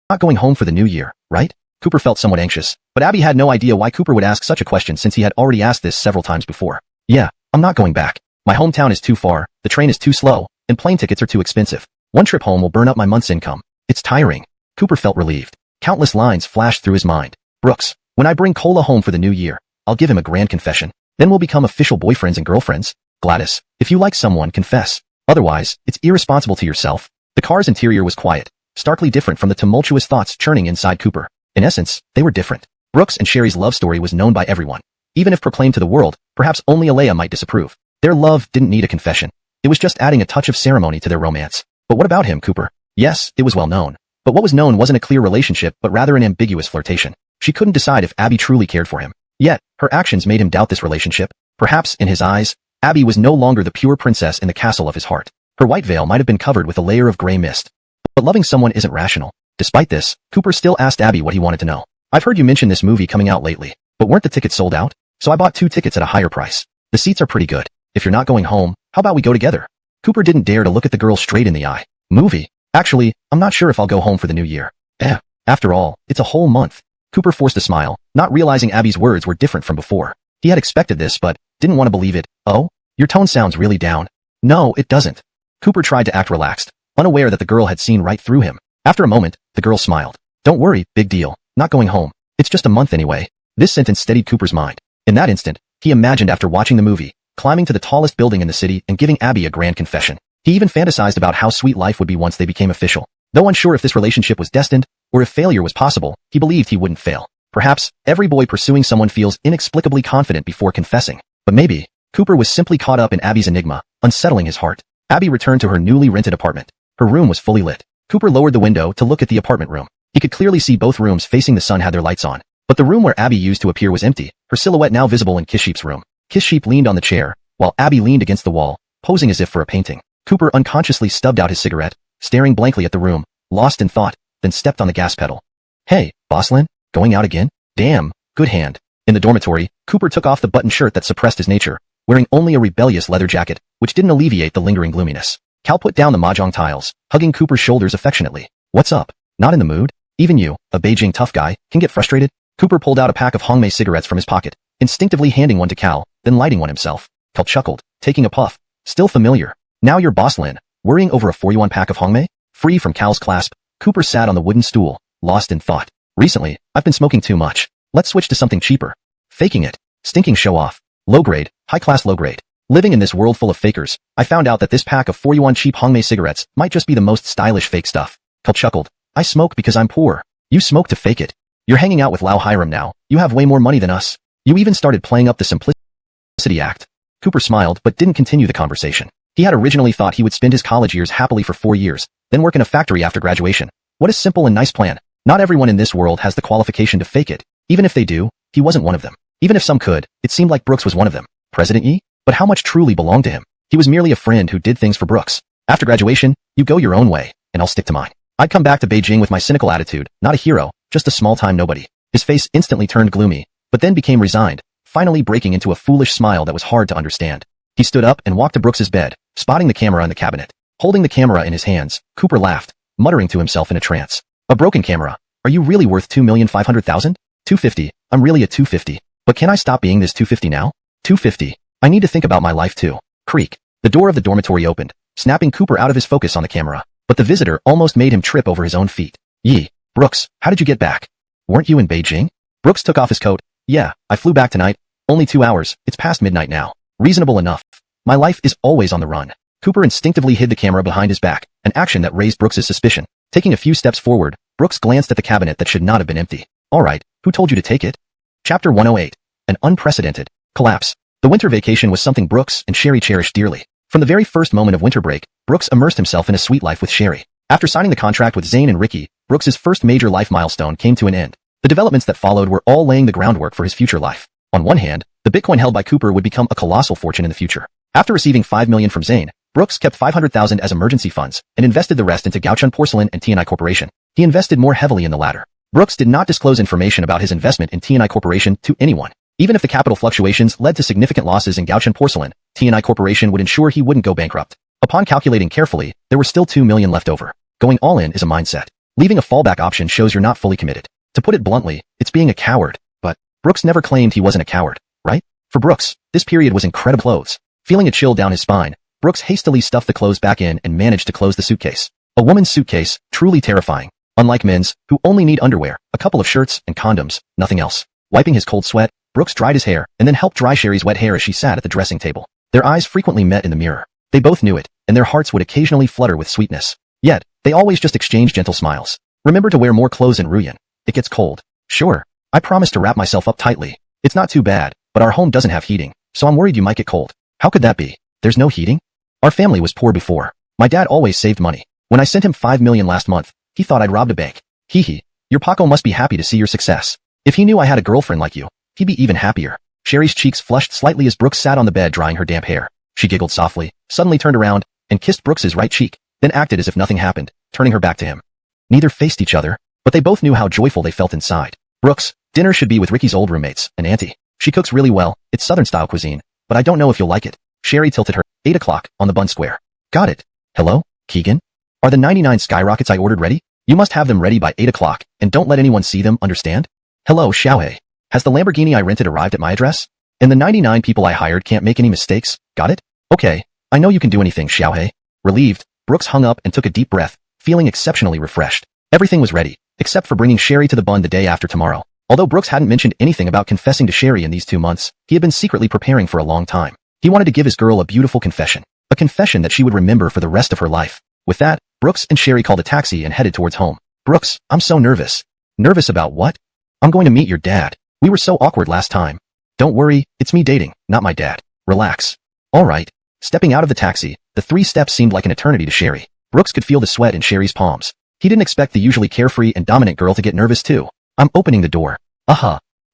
not going home for the new year, right? Cooper felt somewhat anxious, but Abby had no idea why Cooper would ask such a question since he had already asked this several times before. Yeah, I'm not going back. My hometown is too far, the train is too slow, and plane tickets are too expensive. One trip home will burn up my month's income. It's tiring. Cooper felt relieved. Countless lines flashed through his mind. Brooks, when I bring Cola home for the new year, I'll give him a grand confession. Then we'll become official boyfriends and girlfriends. Gladys, if you like someone, confess. Otherwise, it's irresponsible to yourself. The car's interior was quiet, starkly different from the tumultuous thoughts churning inside Cooper. In essence, they were different. Brooks and Sherry's love story was known by everyone. Even if proclaimed to the world, perhaps only Alea might disapprove. Their love didn't need a confession. It was just adding a touch of ceremony to their romance. But what about him, Cooper? Yes, it was well known. But what was known wasn't a clear relationship but rather an ambiguous flirtation. She couldn't decide if Abby truly cared for him. Yet, her actions made him doubt this relationship. Perhaps, in his eyes, Abby was no longer the pure princess in the castle of his heart. Her white veil might have been covered with a layer of gray mist. But loving someone isn't rational. Despite this, Cooper still asked Abby what he wanted to know. I've heard you mention this movie coming out lately, but weren't the tickets sold out? So I bought 2 tickets at a higher price. The seats are pretty good. If you're not going home, how about we go together? Cooper didn't dare to look at the girl straight in the eye. Movie? Actually, I'm not sure if I'll go home for the new year. After all, it's a whole month. Cooper forced a smile, not realizing Abby's words were different from before. He had expected this but didn't want to believe it. Oh? Your tone sounds really down. No, it doesn't. Cooper tried to act relaxed, unaware that the girl had seen right through him. After a moment, the girl smiled. Don't worry, big deal. Not going home. It's just a month anyway. This sentence steadied Cooper's mind. In that instant, he imagined after watching the movie, climbing to the tallest building in the city and giving Abby a grand confession. He even fantasized about how sweet life would be once they became official. Though unsure if this relationship was destined, or if failure was possible, he believed he wouldn't fail. Perhaps, every boy pursuing someone feels inexplicably confident before confessing. But maybe, Cooper was simply caught up in Abby's enigma, unsettling his heart. Abby returned to her newly rented apartment. Her room was fully lit. Cooper lowered the window to look at the apartment room. He could clearly see both rooms facing the sun had their lights on. But the room where Abby used to appear was empty, her silhouette now visible in Kiss Sheep's room. Kiss Sheep leaned on the chair, while Abby leaned against the wall, posing as if for a painting. Cooper unconsciously stubbed out his cigarette, staring blankly at the room, lost in thought. then stepped on the gas pedal. Hey, Bosslyn, going out again? Damn, good hand. In the dormitory, Cooper took off the button shirt that suppressed his nature, wearing only a rebellious leather jacket, which didn't alleviate the lingering gloominess. Cal put down the mahjong tiles, hugging Cooper's shoulders affectionately. What's up? Not in the mood? Even you, a Beijing tough guy, can get frustrated? Cooper pulled out a pack of Hongmei cigarettes from his pocket, instinctively handing one to Cal, then lighting one himself. Cal chuckled, taking a puff. Still familiar. Now you're Bosslyn, worrying over a 41 pack of Hongmei? Free from Cal's clasp, Cooper sat on the wooden stool, lost in thought. Recently, I've been smoking too much. Let's switch to something cheaper. Faking it. Stinking show-off. Low-grade, high-class low-grade. Living in this world full of fakers, I found out that this pack of 41 cheap Hongmei cigarettes might just be the most stylish fake stuff. Cal chuckled. I smoke because I'm poor. You smoke to fake it. You're hanging out with Lau Hiram now. You have way more money than us. You even started playing up the simplicity act. Cooper smiled but didn't continue the conversation. He had originally thought he would spend his college years happily for 4 years, then work in a factory after graduation. What a simple and nice plan. Not everyone in this world has the qualification to fake it. Even if they do, he wasn't one of them. Even if some could, it seemed like Brooks was one of them. President Yi? But how much truly belonged to him? He was merely a friend who did things for Brooks. After graduation, you go your own way, and I'll stick to mine. I'd come back to Beijing with my cynical attitude, not a hero, just a small-time nobody. His face instantly turned gloomy, but then became resigned, finally breaking into a foolish smile that was hard to understand. He stood up and walked to Brooks's bed, spotting the camera in the cabinet. Holding the camera in his hands, Cooper laughed, muttering to himself in a trance. A broken camera. Are you really worth $2,500,000? $250. I'm really a $250. But can I stop being this $250 now? $250. I need to think about my life too. Creak. The door of the dormitory opened, snapping Cooper out of his focus on the camera. But the visitor almost made him trip over his own feet. Yi. Brooks, how did you get back? Weren't you in Beijing? Brooks took off his coat. Yeah, I flew back tonight. Only 2 hours. It's past midnight now. Reasonable enough. My life is always on the run. Cooper instinctively hid the camera behind his back, an action that raised Brooks's suspicion. Taking a few steps forward, Brooks glanced at the cabinet that should not have been empty. All right, who told you to take it? Chapter 108. An unprecedented collapse. The winter vacation was something Brooks and Sherry cherished dearly. From the very first moment of winter break, Brooks immersed himself in a sweet life with Sherry. After signing the contract with Zane and Ricky, Brooks's first major life milestone came to an end. The developments that followed were all laying the groundwork for his future life. On one hand, the Bitcoin held by Cooper would become a colossal fortune in the future. After receiving $5 million from Zane, Brooks kept $500,000 as emergency funds and invested the rest into Gaochun Porcelain and T&I Corporation. He invested more heavily in the latter. Brooks did not disclose information about his investment in T&I Corporation to anyone. Even if the capital fluctuations led to significant losses in Gaochun Porcelain, T&I Corporation would ensure he wouldn't go bankrupt. Upon calculating carefully, there were still $2 million left over. Going all in is a mindset. Leaving a fallback option shows you're not fully committed. To put it bluntly, it's being a coward. But Brooks never claimed he wasn't a coward, right? For Brooks, this period was incredible. Clothes. Feeling a chill down his spine, Brooks hastily stuffed the clothes back in and managed to close the suitcase. A woman's suitcase, truly terrifying. Unlike men's, who only need underwear, a couple of shirts, and condoms, nothing else. Wiping his cold sweat, Brooks dried his hair and then helped dry Sherry's wet hair as she sat at the dressing table. Their eyes frequently met in the mirror. They both knew it, and their hearts would occasionally flutter with sweetness. Yet, they always just exchanged gentle smiles. Remember to wear more clothes in Ruyan. It gets cold. Sure. I promise to wrap myself up tightly. It's not too bad, but our home doesn't have heating, so I'm worried you might get cold. How could that be? There's no heating? Our family was poor before. My dad always saved money. When I sent him $5 million last month, he thought I'd robbed a bank. Hee hee. Your Paco must be happy to see your success. If he knew I had a girlfriend like you, he'd be even happier. Sherry's cheeks flushed slightly as Brooks sat on the bed drying her damp hair. She giggled softly, suddenly turned around, and kissed Brooks's right cheek, then acted as if nothing happened, turning her back to him. Neither faced each other, but they both knew how joyful they felt inside. Brooks, dinner should be with Ricky's old roommates, an auntie. She cooks really well. It's Southern-style cuisine, but I don't know if you'll like it. Sherry tilted her. 8 o'clock, on the Bun Square. Got it. Hello, Keegan? Are the 99 skyrockets I ordered ready? You must have them ready by 8 o'clock, and don't let anyone see them, understand? Hello, Xiaohei. Has the Lamborghini I rented arrived at my address? And the 99 people I hired can't make any mistakes, got it? Okay, I know you can do anything, Xiaohei. Relieved, Brooks hung up and took a deep breath, feeling exceptionally refreshed. Everything was ready, except for bringing Sherry to the Bun the day after tomorrow. Although Brooks hadn't mentioned anything about confessing to Sherry in these 2 months, he had been secretly preparing for a long time. He wanted to give his girl a beautiful confession. A confession that she would remember for the rest of her life. With that, Brooks and Sherry called a taxi and headed towards home. Brooks, I'm so nervous. Nervous about what? I'm going to meet your dad. We were so awkward last time. Don't worry, it's me dating, not my dad. Relax. All right. Stepping out of the taxi, the 3 steps seemed like an eternity to Sherry. Brooks could feel the sweat in Sherry's palms. He didn't expect the usually carefree and dominant girl to get nervous too. I'm opening the door.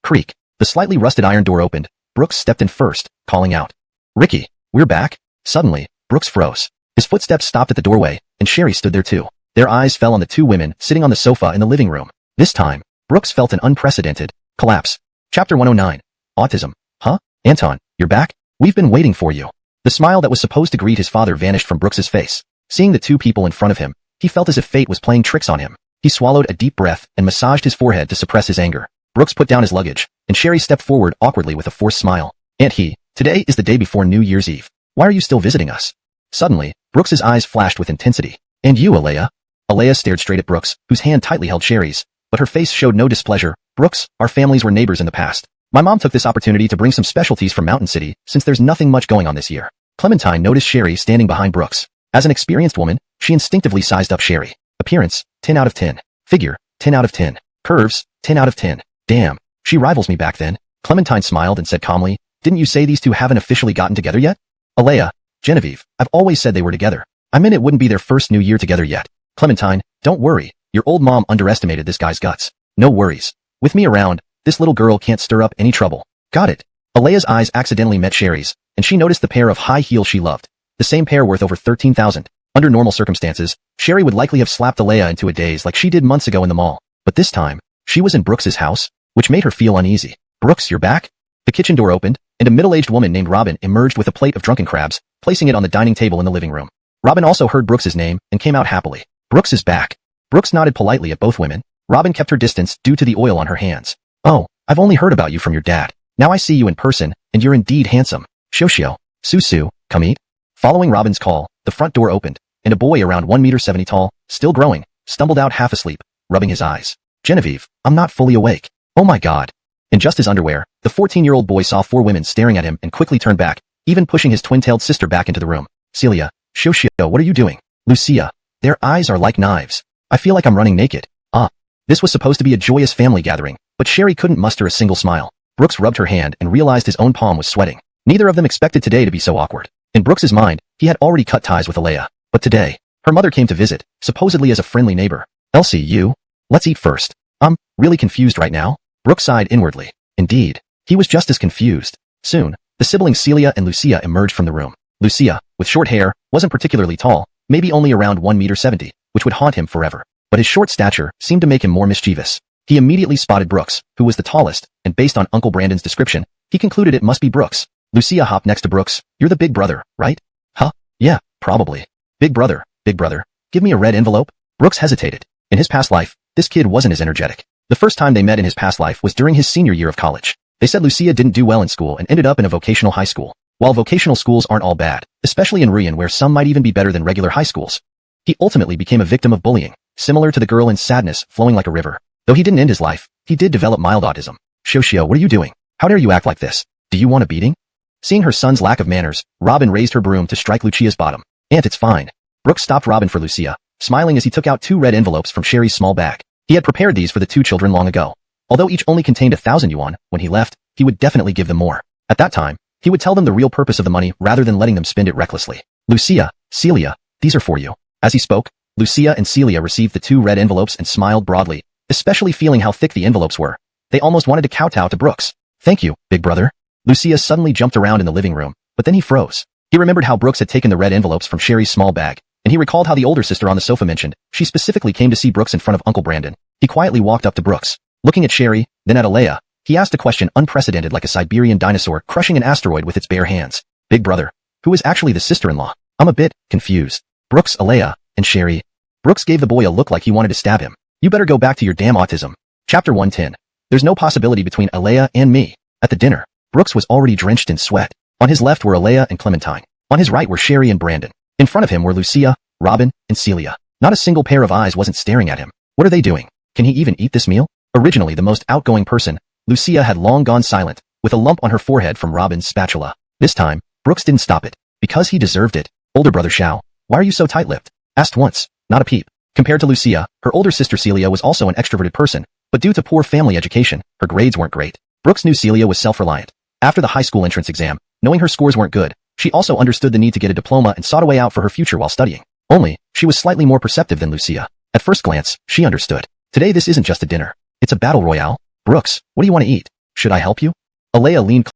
Creak. The slightly rusted iron door opened. Brooks stepped in first, calling out. Ricky, we're back? Suddenly, Brooks froze. His footsteps stopped at the doorway, and Sherry stood there too. Their eyes fell on the two women sitting on the sofa in the living room. This time, Brooks felt an unprecedented collapse. Chapter 109. Autism. Huh? Anton, you're back? We've been waiting for you. The smile that was supposed to greet his father vanished from Brooks's face. Seeing the two people in front of him, he felt as if fate was playing tricks on him. He swallowed a deep breath and massaged his forehead to suppress his anger. Brooks put down his luggage, and Sherry stepped forward awkwardly with a forced smile. Aunt He, today is the day before New Year's Eve. Why are you still visiting us? Suddenly, Brooks's eyes flashed with intensity. And you, Alea? Alea stared straight at Brooks, whose hand tightly held Sherry's, but her face showed no displeasure. Brooks, our families were neighbors in the past. My mom took this opportunity to bring some specialties from Mountain City, since there's nothing much going on this year. Clementine noticed Sherry standing behind Brooks. As an experienced woman, she instinctively sized up Sherry. Appearance, 10 out of 10. Figure, 10 out of 10. Curves, 10 out of 10. Damn, she rivals me back then. Clementine smiled and said calmly, didn't you say these two haven't officially gotten together yet? Alea, Genevieve, I've always said they were together. I meant it wouldn't be their first New Year together yet. Clementine, don't worry, your old mom underestimated this guy's guts. No worries. With me around, this little girl can't stir up any trouble. Got it. Alea's eyes accidentally met Sherry's, and she noticed the pair of high heels she loved. The same pair worth over 13,000. Under normal circumstances, Sherry would likely have slapped Alea into a daze like she did months ago in the mall. But this time, she was in Brooks's house, which made her feel uneasy. Brooks, you're back? The kitchen door opened, and a middle-aged woman named Robin emerged with a plate of drunken crabs, placing it on the dining table in the living room. Robin also heard Brooks's name and came out happily. Brooks is back. Brooks nodded politely at both women. Robin kept her distance due to the oil on her hands. Oh, I've only heard about you from your dad. Now I see you in person, and you're indeed handsome. Shoshio, Susu, come eat. Following Robin's call, the front door opened, and a boy around 1.70 meters tall, still growing, stumbled out half asleep, rubbing his eyes. Genevieve, I'm not fully awake. Oh my god. In just his underwear, the 14-year-old boy saw four women staring at him and quickly turned back, even pushing his twin-tailed sister back into the room. Celia, Shoshio, what are you doing? Lucia, their eyes are like knives. I feel like I'm running naked. This was supposed to be a joyous family gathering, but Sherry couldn't muster a single smile. Brooks rubbed her hand and realized his own palm was sweating. Neither of them expected today to be so awkward. In Brooks's mind, he had already cut ties with Alea, but today, her mother came to visit, supposedly as a friendly neighbor. Elsie, you? Let's eat first. I'm really confused right now. Brooks sighed inwardly. Indeed, he was just as confused. Soon, the siblings Celia and Lucia emerged from the room. Lucia, with short hair, wasn't particularly tall, maybe only around 1.70 meters, which would haunt him forever. But his short stature seemed to make him more mischievous. He immediately spotted Brooks, who was the tallest, and based on Uncle Brandon's description, he concluded it must be Brooks. Lucia hopped next to Brooks. You're the big brother, right? Huh? Yeah, probably. Big brother, give me a red envelope? Brooks hesitated. In his past life, this kid wasn't as energetic. The first time they met in his past life was during his senior year of college. They said Lucia didn't do well in school and ended up in a vocational high school. While vocational schools aren't all bad, especially in Ruyan where some might even be better than regular high schools, he ultimately became a victim of bullying, similar to the girl in Sadness flowing like a river. Though he didn't end his life, he did develop mild autism. Shoshio, what are you doing? How dare you act like this? Do you want a beating? Seeing her son's lack of manners, Robin raised her broom to strike Lucia's bottom. Aunt, it's fine. Brooks stopped Robin for Lucia, smiling as he took out 2 red envelopes from Sherry's small bag. He had prepared these for the 2 children long ago. Although each only contained 1,000 yuan, when he left, he would definitely give them more. At that time, he would tell them the real purpose of the money rather than letting them spend it recklessly. Lucia, Celia, these are for you. As he spoke, Lucia and Celia received the 2 red envelopes and smiled broadly, especially feeling how thick the envelopes were. They almost wanted to kowtow to Brooks. Thank you, big brother. Lucia suddenly jumped around in the living room, but then he froze. He remembered how Brooks had taken the red envelopes from Sherry's small bag, and he recalled how the older sister on the sofa mentioned she specifically came to see Brooks in front of Uncle Brandon. He quietly walked up to Brooks. Looking at Sherry, then at Alea, he asked a question unprecedented like a Siberian dinosaur crushing an asteroid with its bare hands. Big brother, who is actually the sister-in-law? I'm a bit confused. Brooks, Alea, and Sherry. Brooks gave the boy a look like he wanted to stab him. You better go back to your damn autism. Chapter 110. There's no possibility between Alea and me. At the dinner, Brooks was already drenched in sweat. On his left were Alea and Clementine. On his right were Sherry and Brandon. In front of him were Lucia, Robin, and Celia. Not a single pair of eyes wasn't staring at him. What are they doing? Can he even eat this meal? Originally the most outgoing person, Lucia had long gone silent, with a lump on her forehead from Robin's spatula. This time, Brooks didn't stop it. Because he deserved it. Older brother Xiao, why are you so tight-lipped? Asked once, not a peep. Compared to Lucia, her older sister Celia was also an extroverted person, but due to poor family education, her grades weren't great. Brooks knew Celia was self-reliant. After the high school entrance exam, knowing her scores weren't good, she also understood the need to get a diploma and sought a way out for her future while studying. Only, she was slightly more perceptive than Lucia. At first glance, she understood. Today this isn't just a dinner. It's a battle royale. Brooks, what do you want to eat? Should I help you? Alea leaned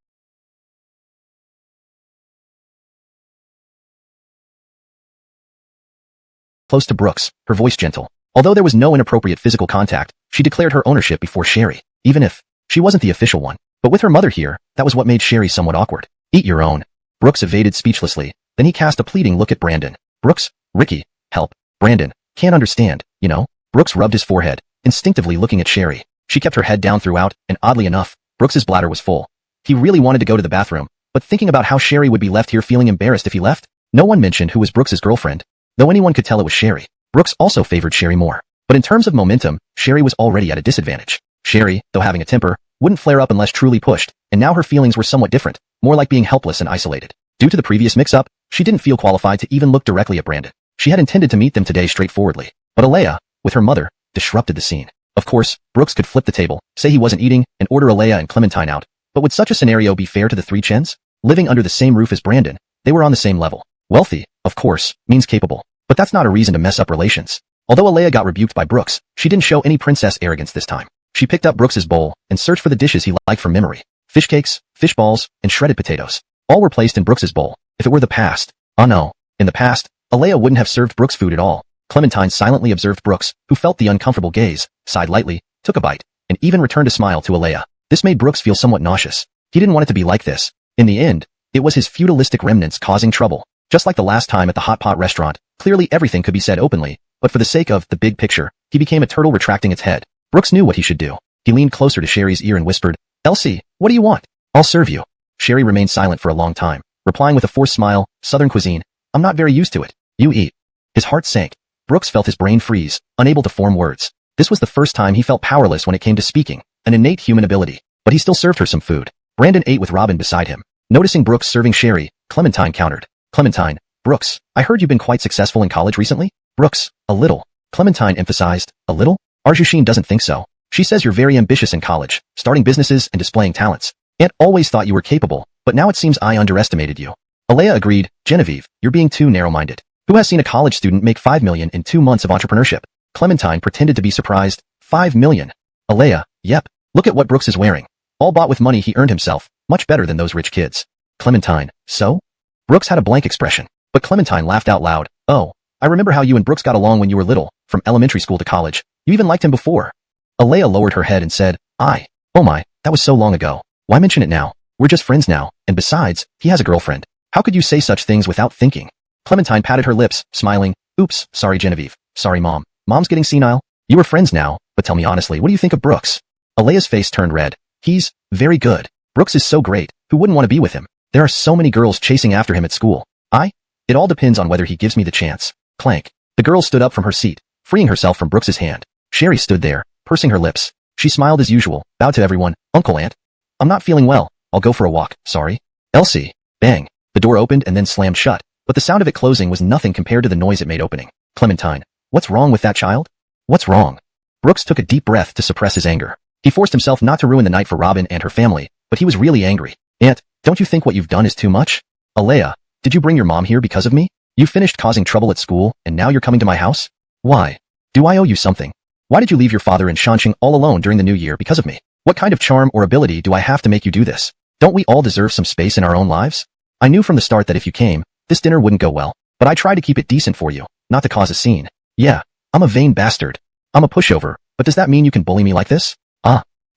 close to Brooks, her voice gentle. Although there was no inappropriate physical contact, she declared her ownership before Sherry, even if she wasn't the official one. But with her mother here, that was what made Sherry somewhat awkward. Eat your own. Brooks evaded speechlessly. Then he cast a pleading look at Brandon. Brooks, Ricky, help. Brandon, can't understand, you know? Brooks rubbed his forehead, instinctively looking at Sherry. She kept her head down throughout, and oddly enough, Brooks's bladder was full. He really wanted to go to the bathroom, but thinking about how Sherry would be left here feeling embarrassed if he left, no one mentioned who was Brooks's girlfriend, though anyone could tell it was Sherry. Brooks also favored Sherry more. But in terms of momentum, Sherry was already at a disadvantage. Sherry, though having a temper, wouldn't flare up unless truly pushed, and now her feelings were somewhat different, more like being helpless and isolated. Due to the previous mix-up, she didn't feel qualified to even look directly at Brandon. She had intended to meet them today straightforwardly, but Alea, with her mother, disrupted the scene. Of course, Brooks could flip the table, say he wasn't eating, and order Alea and Clementine out, but would such a scenario be fair to the three Chens? Living under the same roof as Brandon, they were on the same level. Wealthy, of course, means capable, but that's not a reason to mess up relations. Although Alea got rebuked by Brooks, she didn't show any princess arrogance this time. She picked up Brooks's bowl and searched for the dishes he liked from memory. Fish cakes, fish balls, and shredded potatoes. All were placed in Brooks's bowl. If it were the past, oh no. In the past, Alea wouldn't have served Brooks food at all. Clementine silently observed Brooks, who felt the uncomfortable gaze, sighed lightly, took a bite, and even returned a smile to Alea. This made Brooks feel somewhat nauseous. He didn't want it to be like this. In the end, it was his feudalistic remnants causing trouble. Just like the last time at the hot pot restaurant, clearly everything could be said openly, but for the sake of the big picture, he became a turtle retracting its head. Brooks knew what he should do. He leaned closer to Sherry's ear and whispered, Elsie, what do you want? I'll serve you. Sherry remained silent for a long time, replying with a forced smile, Southern cuisine. I'm not very used to it. You eat. His heart sank. Brooks felt his brain freeze, unable to form words. This was the first time he felt powerless when it came to speaking, an innate human ability. But he still served her some food. Brandon ate with Robin beside him. Noticing Brooks serving Sherry, Clementine countered. Clementine, Brooks, I heard you've been quite successful in college recently? Brooks, a little. Clementine emphasized, a little? Arjushine doesn't think so. She says you're very ambitious in college, starting businesses and displaying talents. Aunt always thought you were capable, but now it seems I underestimated you. Alea agreed, Genevieve, you're being too narrow-minded. Who has seen a college student make $5 million in 2 months of entrepreneurship? Clementine pretended to be surprised. $5 million. Alea, yep. Look at what Brooks is wearing. All bought with money he earned himself, much better than those rich kids. Clementine, so? Brooks had a blank expression, but Clementine laughed out loud. Oh, I remember how you and Brooks got along when you were little, from elementary school to college. You even liked him before. Alea lowered her head and said, oh my, that was so long ago. Why mention it now? We're just friends now, and besides, he has a girlfriend. How could you say such things without thinking? Clementine patted her lips, smiling. Oops, sorry Genevieve. Sorry Mom. Mom's getting senile. You were friends now, but tell me honestly, what do you think of Brooks? Alea's face turned red. He's very good. Brooks is so great. Who wouldn't want to be with him? There are so many girls chasing after him at school. It all depends on whether he gives me the chance. Clank. The girl stood up from her seat, freeing herself from Brooks's hand. Sherry stood there, pursing her lips. She smiled as usual, bowed to everyone. Uncle Aunt. I'm not feeling well. I'll go for a walk, sorry. Elsie. Bang. The door opened and then slammed shut, but the sound of it closing was nothing compared to the noise it made opening. Clementine. What's wrong with that child? What's wrong? Brooks took a deep breath to suppress his anger. He forced himself not to ruin the night for Robin and her family, but he was really angry. Aunt, don't you think what you've done is too much? Alea, did you bring your mom here because of me? You finished causing trouble at school, and now you're coming to my house? Why? Do I owe you something? Why did you leave your father in Shanxing all alone during the new year because of me? What kind of charm or ability do I have to make you do this? Don't we all deserve some space in our own lives? I knew from the start that if you came, this dinner wouldn't go well, but I tried to keep it decent for you, not to cause a scene. Yeah, I'm a vain bastard. I'm a pushover, but does that mean you can bully me like this?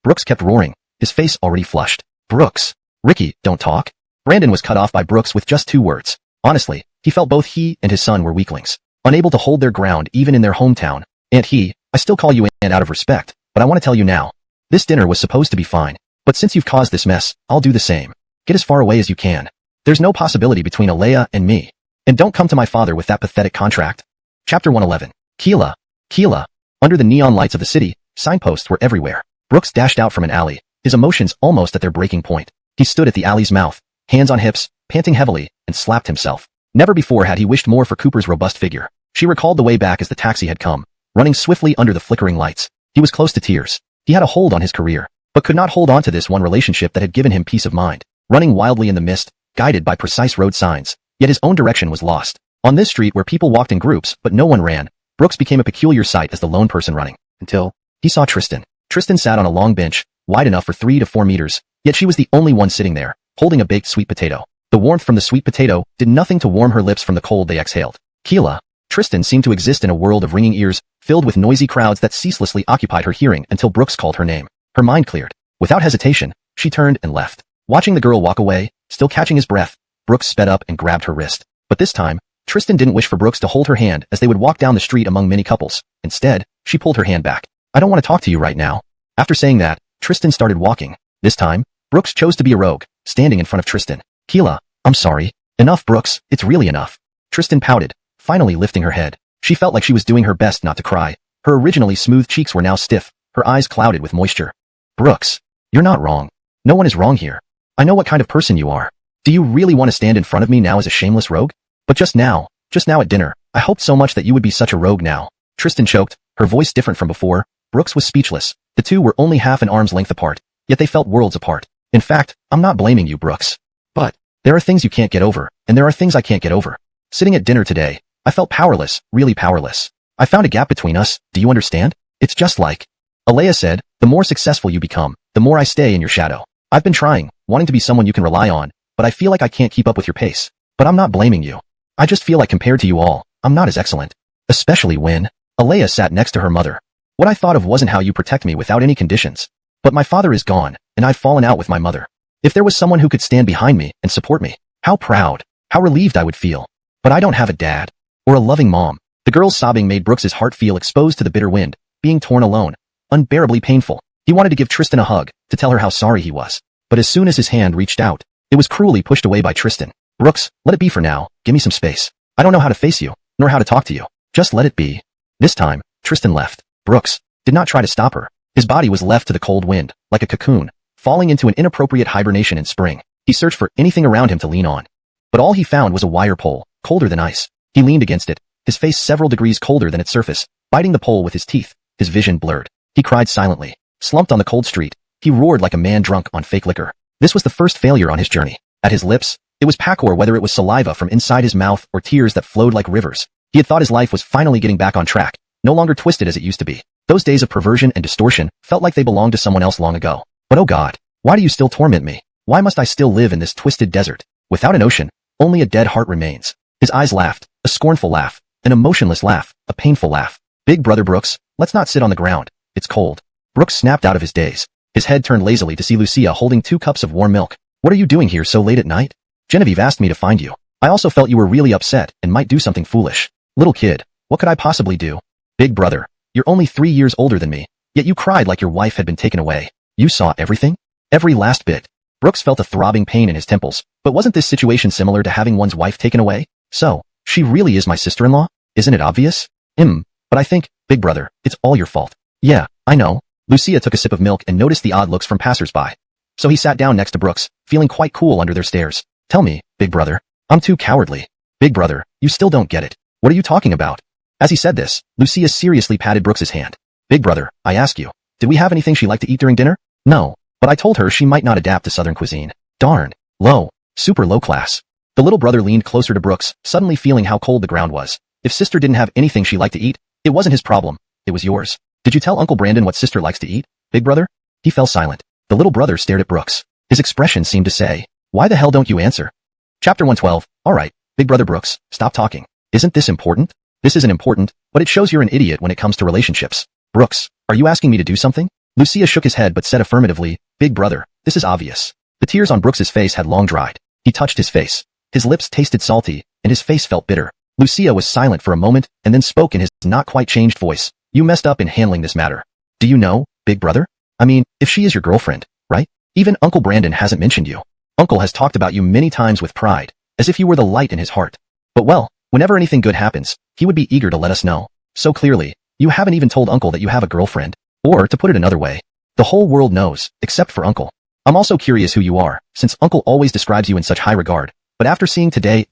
Brooks kept roaring, his face already flushed. Brooks. Ricky, don't talk. Brandon was cut off by Brooks with just 2 words. Honestly, he felt both he and his son were weaklings, unable to hold their ground even in their hometown. And I still call you Aunt out of respect, but I want to tell you now. This dinner was supposed to be fine, but since you've caused this mess, I'll do the same. Get as far away as you can. There's no possibility between Alea and me. And don't come to my father with that pathetic contract. Chapter 111. Keela. Under the neon lights of the city, signposts were everywhere. Brooks dashed out from an alley, his emotions almost at their breaking point. He stood at the alley's mouth, hands on hips, panting heavily, and slapped himself. Never before had he wished more for Cooper's robust figure. She recalled the way back as the taxi had come, running swiftly under the flickering lights. He was close to tears. He had a hold on his career, but could not hold on to this one relationship that had given him peace of mind. Running wildly in the mist, guided by precise road signs, yet his own direction was lost. On this street where people walked in groups but no one ran, Brooks became a peculiar sight as the lone person running, until he saw Tristan. Tristan sat on a long bench, wide enough for 3 to 4 meters, yet she was the only one sitting there, holding a baked sweet potato. The warmth from the sweet potato did nothing to warm her lips from the cold they exhaled. Keela. Tristan seemed to exist in a world of ringing ears, filled with noisy crowds that ceaselessly occupied her hearing until Brooks called her name. Her mind cleared. Without hesitation, she turned and left. Watching the girl walk away, still catching his breath, Brooks sped up and grabbed her wrist. But this time, Tristan didn't wish for Brooks to hold her hand as they would walk down the street among many couples. Instead, she pulled her hand back. I don't want to talk to you right now. After saying that, Tristan started walking. This time, Brooks chose to be a rogue, standing in front of Tristan. Keela, I'm sorry. Enough, Brooks, it's really enough. Tristan pouted, finally lifting her head. She felt like she was doing her best not to cry. Her originally smooth cheeks were now stiff, her eyes clouded with moisture. Brooks, you're not wrong. No one is wrong here. I know what kind of person you are. Do you really want to stand in front of me now as a shameless rogue? But just now at dinner, I hoped so much that you would be such a rogue now. Tristan choked, her voice different from before. Brooks was speechless. The two were only half an arm's length apart, yet they felt worlds apart. In fact, I'm not blaming you, Brooks. But there are things you can't get over, and there are things I can't get over. Sitting at dinner today, I felt powerless, really powerless. I found a gap between us, do you understand? It's just like Alea said, the more successful you become, the more I stay in your shadow. I've been trying, wanting to be someone you can rely on, but I feel like I can't keep up with your pace. But I'm not blaming you. I just feel like compared to you all, I'm not as excellent. Especially when Alea sat next to her mother. What I thought of wasn't how you protect me without any conditions. But my father is gone, and I've fallen out with my mother. If there was someone who could stand behind me and support me, how proud, how relieved I would feel. But I don't have a dad, or a loving mom. The girl's sobbing made Brooks's heart feel exposed to the bitter wind, being torn alone, unbearably painful. He wanted to give Tristan a hug, to tell her how sorry he was. But as soon as his hand reached out, it was cruelly pushed away by Tristan. Brooks, let it be for now, give me some space. I don't know how to face you, nor how to talk to you. Just let it be. This time, Tristan left. Brooks did not try to stop her. His body was left to the cold wind, like a cocoon, falling into an inappropriate hibernation in spring. He searched for anything around him to lean on. But all he found was a wire pole, colder than ice. He leaned against it, his face several degrees colder than its surface, biting the pole with his teeth, his vision blurred. He cried silently. Slumped on the cold street, he roared like a man drunk on fake liquor. This was the first failure on his journey. At his lips, it was pakor, whether it was saliva from inside his mouth or tears that flowed like rivers. He had thought his life was finally getting back on track, no longer twisted as it used to be. Those days of perversion and distortion felt like they belonged to someone else long ago. But oh God, why do you still torment me? Why must I still live in this twisted desert? Without an ocean, only a dead heart remains. His eyes laughed, a scornful laugh, an emotionless laugh, a painful laugh. Big brother Brooks, let's not sit on the ground. It's cold. Brooks snapped out of his daze. His head turned lazily to see Lucia holding 2 cups of warm milk. What are you doing here so late at night? Genevieve asked me to find you. I also felt you were really upset and might do something foolish. Little kid, what could I possibly do? Big brother, you're only 3 years older than me, yet you cried like your wife had been taken away. You saw everything? Every last bit. Brooks felt a throbbing pain in his temples, but wasn't this situation similar to having one's wife taken away? So, she really is my sister-in-law? Isn't it obvious? But I think, big brother, it's all your fault. Yeah, I know. Lucia took a sip of milk and noticed the odd looks from passers-by. So he sat down next to Brooks, feeling quite cool under their stares. Tell me, big brother. I'm too cowardly. Big brother, you still don't get it. What are you talking about? As he said this, Lucia seriously patted Brooks's hand. Big brother, I ask you, did we have anything she liked to eat during dinner? No, but I told her she might not adapt to Southern cuisine. Darn. Low. Super low class. The little brother leaned closer to Brooks, suddenly feeling how cold the ground was. If sister didn't have anything she liked to eat, it wasn't his problem. It was yours. Did you tell Uncle Brandon what sister likes to eat, big brother? He fell silent. The little brother stared at Brooks. His expression seemed to say, why the hell don't you answer? Chapter 112. Alright, big brother Brooks, stop talking. Isn't this important? This isn't important, but it shows you're an idiot when it comes to relationships. Brooks, are you asking me to do something? Lucia shook his head but said affirmatively, big brother, this is obvious. The tears on Brooks's face had long dried. He touched his face. His lips tasted salty, and his face felt bitter. Lucia was silent for a moment and then spoke in his not quite changed voice. You messed up in handling this matter. Do you know, big brother? I mean, if she is your girlfriend, right? Even Uncle Brandon hasn't mentioned you. Uncle has talked about you many times with pride, as if you were the light in his heart. But well, whenever anything good happens, he would be eager to let us know. So clearly, you haven't even told Uncle that you have a girlfriend. Or, to put it another way, the whole world knows, except for Uncle. I'm also curious who you are, since Uncle always describes you in such high regard. But after seeing today,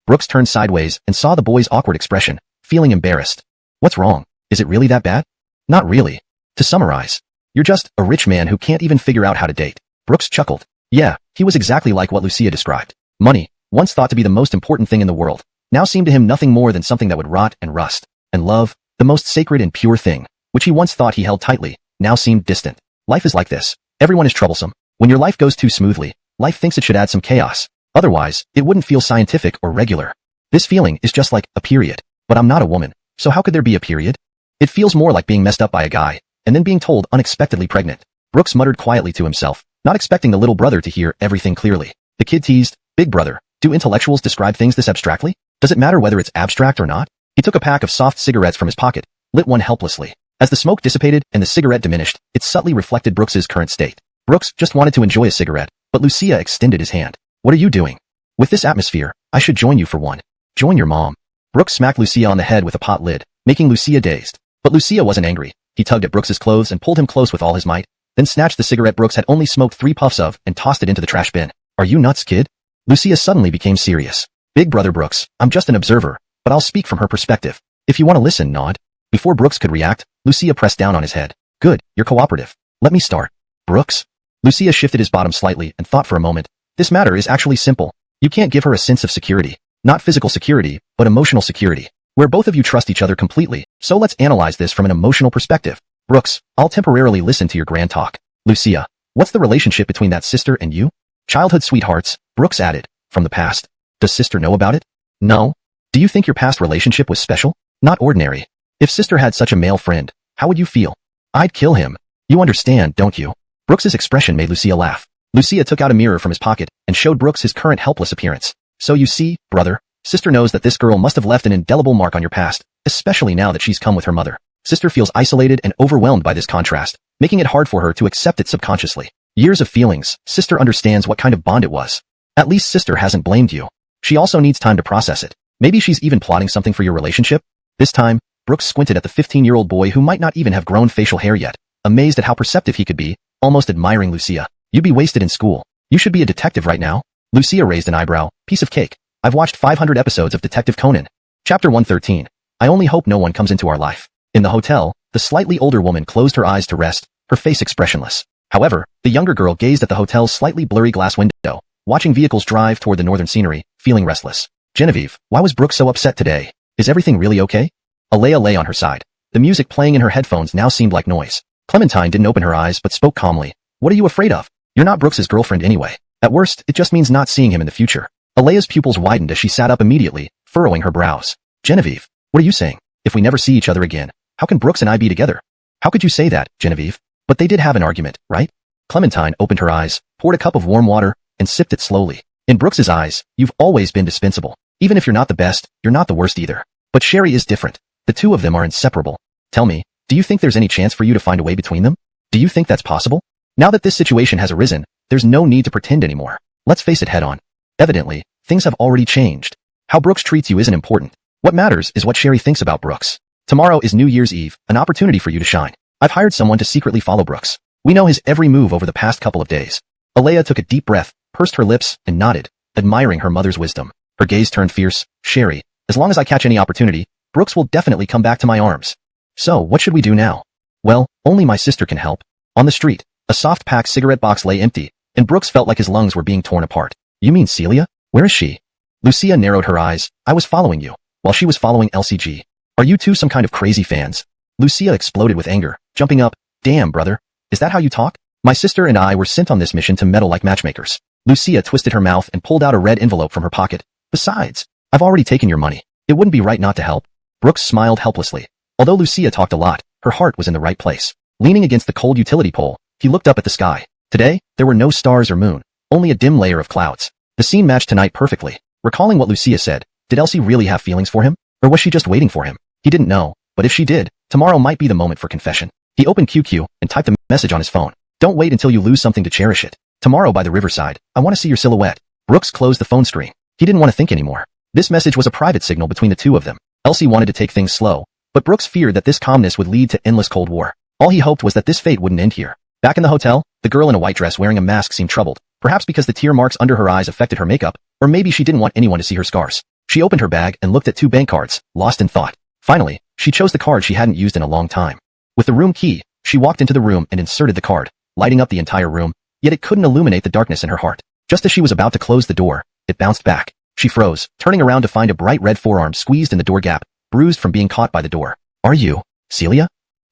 Brooks turned sideways and saw the boy's awkward expression, feeling embarrassed. What's wrong? Is it really that bad? Not really. To summarize, you're just a rich man who can't even figure out how to date. Brooks chuckled. Yeah, he was exactly like what Lucia described. Money, once thought to be the most important thing in the world, now seemed to him nothing more than something that would rot and rust. And love, the most sacred and pure thing, which he once thought he held tightly, now seemed distant. Life is like this. Everyone is troublesome. When your life goes too smoothly, life thinks it should add some chaos. Otherwise, it wouldn't feel scientific or regular. This feeling is just like a period. But I'm not a woman, so how could there be a period? It feels more like being messed up by a guy, and then being told unexpectedly pregnant. Brooks muttered quietly to himself, not expecting the little brother to hear everything clearly. The kid teased, "Big brother, do intellectuals describe things this abstractly? Does it matter whether it's abstract or not?" He took a pack of soft cigarettes from his pocket, lit one helplessly. As the smoke dissipated and the cigarette diminished, it subtly reflected Brooks's current state. Brooks just wanted to enjoy a cigarette, but Lucia extended his hand. "What are you doing? With this atmosphere, I should join you for one." "Join your mom." Brooks smacked Lucia on the head with a pot lid, making Lucia dazed. But Lucia wasn't angry. He tugged at Brooks's clothes and pulled him close with all his might, then snatched the cigarette Brooks had only smoked 3 puffs of and tossed it into the trash bin. "Are you nuts, kid?" Lucia suddenly became serious. "Big brother Brooks, I'm just an observer, but I'll speak from her perspective. If you want to listen, nod." Before Brooks could react, Lucia pressed down on his head. "Good, you're cooperative. Let me start." "Brooks?" Lucia shifted his bottom slightly and thought for a moment. "This matter is actually simple. You can't give her a sense of security. Not physical security, but emotional security, where both of you trust each other completely, so let's analyze this from an emotional perspective. Brooks, I'll temporarily listen to your grand talk." "Lucia, what's the relationship between that sister and you?" "Childhood sweethearts," Brooks added. "From the past." "Does sister know about it?" "No." "Do you think your past relationship was special? Not ordinary? If sister had such a male friend, how would you feel?" "I'd kill him. You understand, don't you?" Brooks's expression made Lucia laugh. Lucia took out a mirror from his pocket and showed Brooks his current helpless appearance. "So you see, brother, sister knows that this girl must have left an indelible mark on your past, especially now that she's come with her mother. Sister feels isolated and overwhelmed by this contrast, making it hard for her to accept it subconsciously. Years of feelings, sister understands what kind of bond it was. At least sister hasn't blamed you. She also needs time to process it. Maybe she's even plotting something for your relationship." This time, Brooks squinted at the 15-year-old boy who might not even have grown facial hair yet, amazed at how perceptive he could be, almost admiring Lucia. "You'd be wasted in school. You should be a detective right now." Lucia raised an eyebrow. "Piece of cake. I've watched 500 episodes of Detective Conan." Chapter 113. I only hope no one comes into our life. In the hotel, the slightly older woman closed her eyes to rest, her face expressionless. However, the younger girl gazed at the hotel's slightly blurry glass window, watching vehicles drive toward the northern scenery, feeling restless. "Genevieve, why was Brooke so upset today? Is everything really okay?" Alea lay on her side. The music playing in her headphones now seemed like noise. Clementine didn't open her eyes but spoke calmly. "What are you afraid of? You're not Brooks's girlfriend anyway. At worst, it just means not seeing him in the future." Alea's pupils widened as she sat up immediately, furrowing her brows. "Genevieve, what are you saying? If we never see each other again, how can Brooks and I be together?" "How could you say that, Genevieve? But they did have an argument, right?" Clementine opened her eyes, poured a cup of warm water, and sipped it slowly. "In Brooks's eyes, you've always been dispensable. Even if you're not the best, you're not the worst either. But Sherry is different. The two of them are inseparable. Tell me, do you think there's any chance for you to find a way between them? Do you think that's possible? Now that this situation has arisen, there's no need to pretend anymore. Let's face it head on. Evidently, things have already changed. How Brooks treats you isn't important. What matters is what Sherry thinks about Brooks. Tomorrow is New Year's Eve, an opportunity for you to shine. I've hired someone to secretly follow Brooks. We know his every move over the past couple of days." Alea took a deep breath, pursed her lips, and nodded, admiring her mother's wisdom. Her gaze turned fierce. "Sherry, as long as I catch any opportunity, Brooks will definitely come back to my arms. So, what should we do now?" "Well, only my sister can help." On the street, a soft-packed cigarette box lay empty, and Brooks felt like his lungs were being torn apart. "You mean Celia? Where is she?" Lucia narrowed her eyes. "I was following you, while she was following LCG. Are you two some kind of crazy fans?" Lucia exploded with anger, jumping up. "Damn, brother. Is that how you talk? My sister and I were sent on this mission to meddle like matchmakers." Lucia twisted her mouth and pulled out a red envelope from her pocket. "Besides, I've already taken your money. It wouldn't be right not to help." Brooks smiled helplessly. Although Lucia talked a lot, her heart was in the right place. Leaning against the cold utility pole, he looked up at the sky. Today, there were no stars or moon, only a dim layer of clouds. The scene matched tonight perfectly. Recalling what Lucia said, did Elsie really have feelings for him? Or was she just waiting for him? He didn't know, but if she did, tomorrow might be the moment for confession. He opened QQ and typed a message on his phone. "Don't wait until you lose something to cherish it. Tomorrow by the riverside, I want to see your silhouette." Brooks closed the phone screen. He didn't want to think anymore. This message was a private signal between the two of them. Elsie wanted to take things slow, but Brooks feared that this calmness would lead to endless Cold War. All he hoped was that this fate wouldn't end here. Back in the hotel, the girl in a white dress wearing a mask seemed troubled, perhaps because the tear marks under her eyes affected her makeup, or maybe she didn't want anyone to see her scars. She opened her bag and looked at 2 bank cards, lost in thought. Finally, she chose the card she hadn't used in a long time. With the room key, she walked into the room and inserted the card, lighting up the entire room, yet it couldn't illuminate the darkness in her heart. Just as she was about to close the door, it bounced back. She froze, turning around to find a bright red forearm squeezed in the door gap, bruised from being caught by the door. "Are you, Celia?"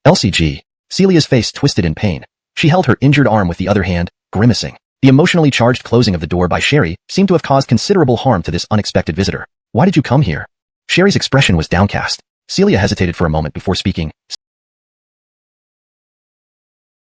"LCG." Celia's face twisted in pain. She held her injured arm with the other hand, grimacing. The emotionally charged closing of the door by Sherry seemed to have caused considerable harm to this unexpected visitor. "Why did you come here?" Sherry's expression was downcast. Celia hesitated for a moment before speaking.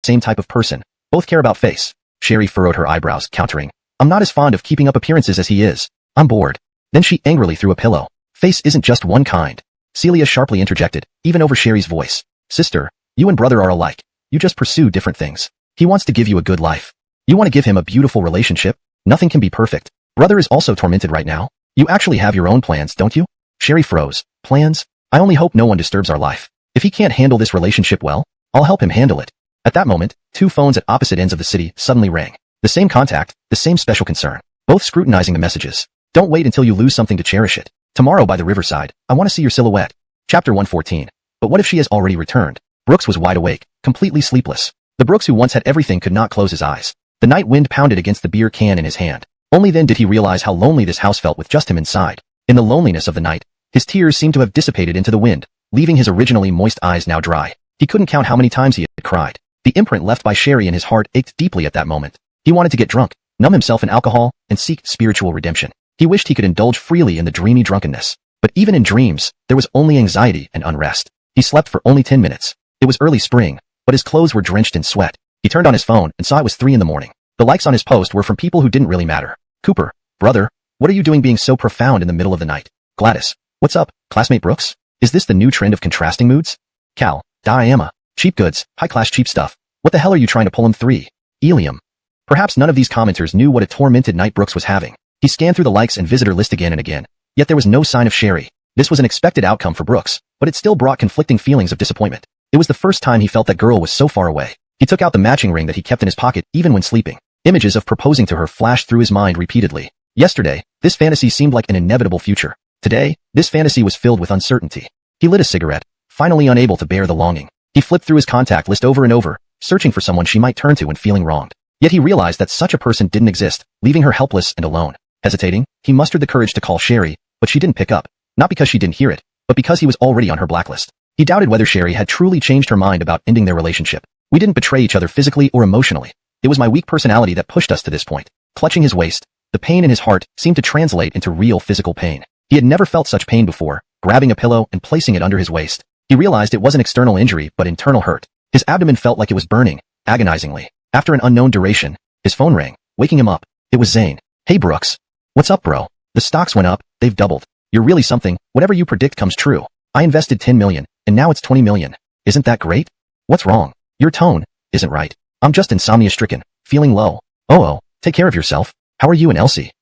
Same type of person. Both care about face. Sherry furrowed her eyebrows, countering. I'm not as fond of keeping up appearances as he is. I'm bored. Then she angrily threw a pillow. Face isn't just one kind. Celia sharply interjected, even over Sherry's voice. Sister, you and brother are alike. You just pursue different things. He wants to give you a good life. You want to give him a beautiful relationship. Nothing can be perfect. Brother is also tormented right now. You actually have your own plans, don't you? Sherry froze. Plans? I only hope no one disturbs our life. If he can't handle this relationship well, I'll help him handle it. At that moment, two phones at opposite ends of the city suddenly rang. The same contact, the same special concern. Both scrutinizing the messages. Don't wait until you lose something to cherish it. Tomorrow by the riverside, I want to see your silhouette. Chapter 114. But what if she has already returned? Brooks was wide awake, completely sleepless. The Brooks who once had everything could not close his eyes. The night wind pounded against the beer can in his hand. Only then did he realize how lonely this house felt with just him inside. In the loneliness of the night, his tears seemed to have dissipated into the wind, leaving his originally moist eyes now dry. He couldn't count how many times he had cried. The imprint left by Sherry in his heart ached deeply at that moment. He wanted to get drunk, numb himself in alcohol, and seek spiritual redemption. He wished he could indulge freely in the dreamy drunkenness. But even in dreams, there was only anxiety and unrest. He slept for only 10 minutes. It was early spring, but his clothes were drenched in sweat. He turned on his phone and saw it was 3 in the morning. The likes on his post were from people who didn't really matter. Cooper, brother, what are you doing being so profound in the middle of the night? Gladys, what's up, classmate Brooks? Is this the new trend of contrasting moods? Cal, Diama, cheap goods, high-class cheap stuff. What the hell are you trying to pull him 3? Elium. Perhaps none of these commenters knew what a tormented night Brooks was having. He scanned through the likes and visitor list again and again. Yet there was no sign of Sherry. This was an expected outcome for Brooks, but it still brought conflicting feelings of disappointment. It was the first time he felt that girl was so far away. He took out the matching ring that he kept in his pocket even when sleeping. Images of proposing to her flashed through his mind repeatedly. Yesterday, this fantasy seemed like an inevitable future. Today, this fantasy was filled with uncertainty. He lit a cigarette, finally unable to bear the longing. He flipped through his contact list over and over, searching for someone she might turn to when feeling wronged. Yet he realized that such a person didn't exist, leaving her helpless and alone. Hesitating, he mustered the courage to call Sherry, but she didn't pick up. Not because she didn't hear it, but because he was already on her blacklist. He doubted whether Sherry had truly changed her mind about ending their relationship. We didn't betray each other physically or emotionally. It was my weak personality that pushed us to this point. Clutching his waist, the pain in his heart seemed to translate into real physical pain. He had never felt such pain before, grabbing a pillow and placing it under his waist. He realized it wasn't external injury but internal hurt. His abdomen felt like it was burning, agonizingly. After an unknown duration, his phone rang, waking him up. It was Zane. Hey Brooks. What's up bro? The stocks went up, they've doubled. You're really something, whatever you predict comes true. I invested 10 million, and now it's 20 million. Isn't that great? What's wrong? Your tone isn't right. I'm just insomnia-stricken, feeling low. Oh, take care of yourself. How are you and Elsie?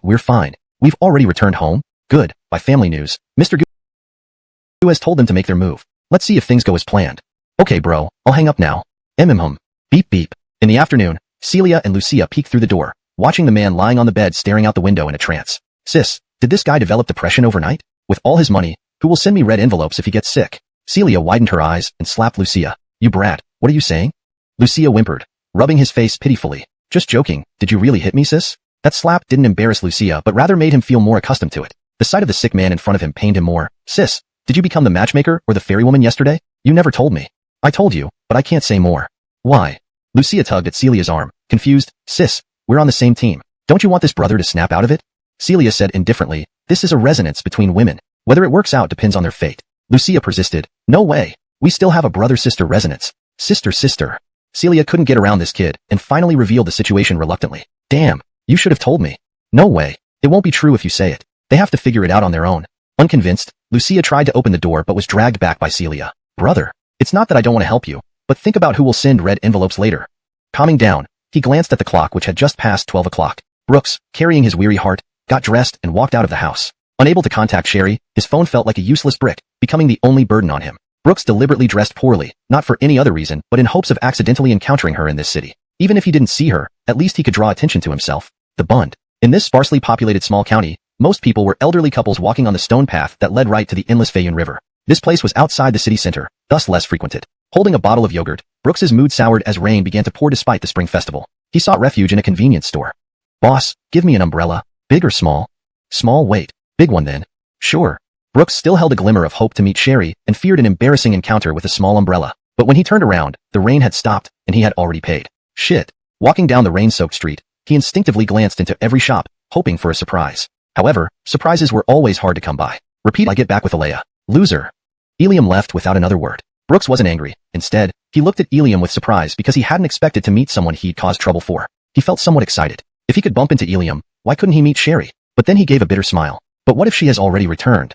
We're fine. We've already returned home. Good. By family news, Mr. Gu has told them to make their move. Let's see if things go as planned. Okay bro, I'll hang up now. Beep beep. In the afternoon, Celia and Lucia peeked through the door, watching the man lying on the bed staring out the window in a trance. Sis, did this guy develop depression overnight? With all his money, who will send me red envelopes if he gets sick? Celia widened her eyes and slapped Lucia. You brat, what are you saying? Lucia whimpered, rubbing his face pitifully. Just joking, did you really hit me sis? That slap didn't embarrass Lucia but rather made him feel more accustomed to it. The sight of the sick man in front of him pained him more. Sis, did you become the matchmaker or the fairy woman yesterday? You never told me. I told you, but I can't say more. Why? Lucia tugged at Celia's arm, confused. Sis, we're on the same team. Don't you want this brother to snap out of it? Celia said indifferently, this is a resonance between women. Whether it works out depends on their fate. Lucia persisted, no way. We still have a brother-sister resonance. Sister. Celia couldn't get around this kid and finally revealed the situation reluctantly. Damn, you should have told me. No way. It won't be true if you say it. They have to figure it out on their own. Unconvinced, Lucia tried to open the door but was dragged back by Celia. Brother, it's not that I don't want to help you, but think about who will send red envelopes later. Calming down, he glanced at the clock which had just passed 12 o'clock. Brooks, carrying his weary heart, got dressed and walked out of the house. Unable to contact Sherry, his phone felt like a useless brick, becoming the only burden on him. Brooks deliberately dressed poorly, not for any other reason, but in hopes of accidentally encountering her in this city. Even if he didn't see her, at least he could draw attention to himself. The Bund. In this sparsely populated small county, most people were elderly couples walking on the stone path that led right to the endless Fayun River. This place was outside the city center, thus less frequented. Holding a bottle of yogurt, Brooks's mood soured as rain began to pour despite the spring festival. He sought refuge in a convenience store. Boss, give me an umbrella. Big or small? Small, wait. Big one then. Sure. Brooks still held a glimmer of hope to meet Sherry and feared an embarrassing encounter with a small umbrella. But when he turned around, the rain had stopped and he had already paid. Shit. Walking down the rain-soaked street, he instinctively glanced into every shop, hoping for a surprise. However, surprises were always hard to come by. Repeat, I get back with Alea. Loser. Ilium left without another word. Brooks wasn't angry. Instead, he looked at Ilium with surprise because he hadn't expected to meet someone he'd caused trouble for. He felt somewhat excited. If he could bump into Ilium, why couldn't he meet Sherry? But then he gave a bitter smile. But what if she has already returned?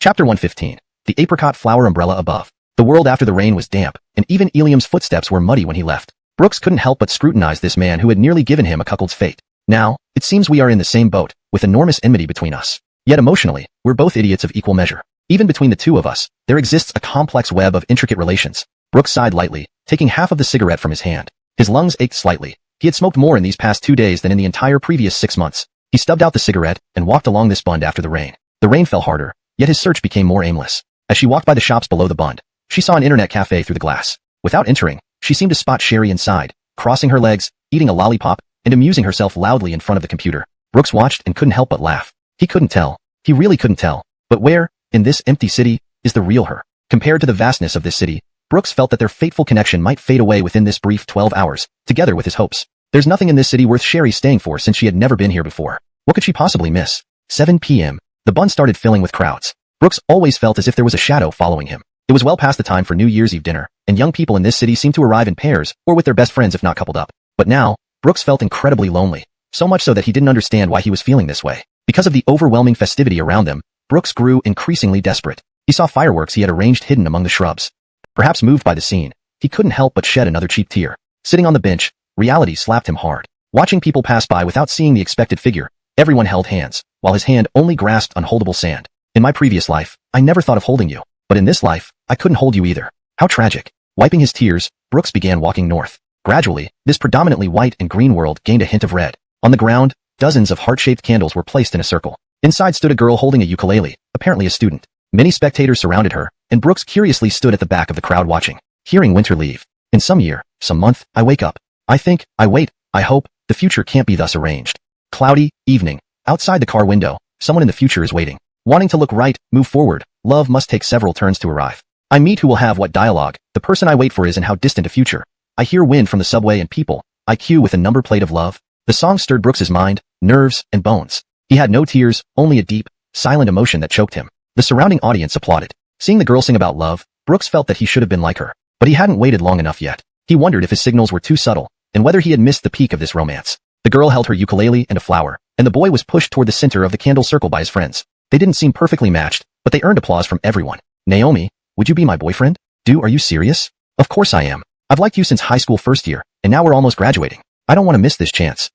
Chapter 115. The apricot flower umbrella above. The world after the rain was damp, and even Ilium's footsteps were muddy when he left. Brooks couldn't help but scrutinize this man who had nearly given him a cuckold's fate. Now, it seems we are in the same boat, with enormous enmity between us. Yet emotionally, we're both idiots of equal measure. Even between the two of us, there exists a complex web of intricate relations. Brooks sighed lightly, taking half of the cigarette from his hand. His lungs ached slightly. He had smoked more in these past 2 days than in the entire previous 6 months. He stubbed out the cigarette and walked along this bund after the rain. The rain fell harder, yet his search became more aimless. As she walked by the shops below the bund, she saw an internet cafe through the glass. Without entering, she seemed to spot Sherry inside, crossing her legs, eating a lollipop, and amusing herself loudly in front of the computer. Brooks watched and couldn't help but laugh. He couldn't tell. He really couldn't tell. But where, in this empty city, is the real her? Compared to the vastness of this city, Brooks felt that their fateful connection might fade away within this brief 12 hours, together with his hopes. There's nothing in this city worth Sherry staying for since she had never been here before. What could she possibly miss? 7 p.m. The bund started filling with crowds. Brooks always felt as if there was a shadow following him. It was well past the time for New Year's Eve dinner, and young people in this city seemed to arrive in pairs or with their best friends if not coupled up. But now, Brooks felt incredibly lonely, so much so that he didn't understand why he was feeling this way. Because of the overwhelming festivity around them, Brooks grew increasingly desperate. He saw fireworks he had arranged hidden among the shrubs. Perhaps moved by the scene, he couldn't help but shed another cheap tear. Sitting on the bench, reality slapped him hard. Watching people pass by without seeing the expected figure, everyone held hands, while his hand only grasped unholdable sand. In my previous life, I never thought of holding you. But in this life, I couldn't hold you either. How tragic. Wiping his tears, Brooks began walking north. Gradually, this predominantly white and green world gained a hint of red. On the ground, dozens of heart-shaped candles were placed in a circle. Inside stood a girl holding a ukulele, apparently a student. Many spectators surrounded her, and Brooks curiously stood at the back of the crowd watching. Hearing winter leave. In some year, some month, I wake up. I think, I wait, I hope, the future can't be thus arranged. Cloudy, evening. Outside the car window, someone in the future is waiting. Wanting to look right, move forward, love must take several turns to arrive. I meet who will have what dialogue, the person I wait for is in how distant a future. I hear wind from the subway and people, I queue with a number plate of love. The song stirred Brooks's mind, nerves, and bones. He had no tears, only a deep, silent emotion that choked him. The surrounding audience applauded. Seeing the girl sing about love, Brooks felt that he should have been like her. But he hadn't waited long enough yet. He wondered if his signals were too subtle, and whether he had missed the peak of this romance. The girl held her ukulele and a flower, and the boy was pushed toward the center of the candle circle by his friends. They didn't seem perfectly matched, but they earned applause from everyone. Naomi, would you be my boyfriend? Are you serious? Of course I am. I've liked you since high school first year, and now we're almost graduating. I don't want to miss this chance.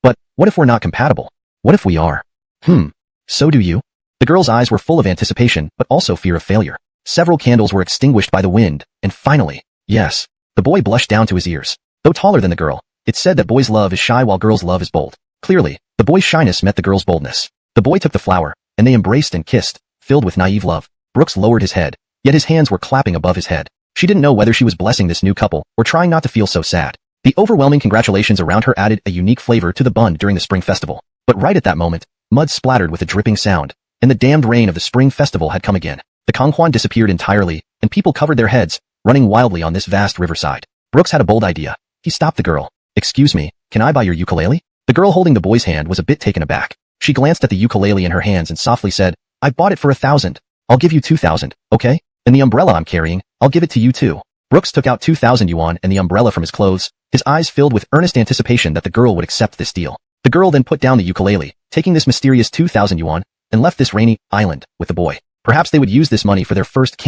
But, what if we're not compatible? What if we are? So do you? The girl's eyes were full of anticipation, but also fear of failure. Several candles were extinguished by the wind, and finally, yes. The boy blushed down to his ears. Though taller than the girl, it's said that boys' love is shy while girls' love is bold. Clearly, the boy's shyness met the girl's boldness. The boy took the flower, and they embraced and kissed, filled with naive love. Brooks lowered his head, yet his hands were clapping above his head. She didn't know whether she was blessing this new couple or trying not to feel so sad. The overwhelming congratulations around her added a unique flavor to the bund during the spring festival. But right at that moment, mud splattered with a dripping sound, and the damned rain of the spring festival had come again. The Konghuan disappeared entirely, and people covered their heads, running wildly on this vast riverside. Brooks had a bold idea. He stopped the girl. Excuse me, can I buy your ukulele? The girl holding the boy's hand was a bit taken aback. She glanced at the ukulele in her hands and softly said, I bought it for 1,000. I'll give you 2,000, okay? And the umbrella I'm carrying, I'll give it to you too. Brooks took out 2,000 yuan and the umbrella from his clothes, his eyes filled with earnest anticipation that the girl would accept this deal. The girl then put down the ukulele, taking this mysterious 2,000 yuan, and left this rainy island with the boy. Perhaps they would use this money for their first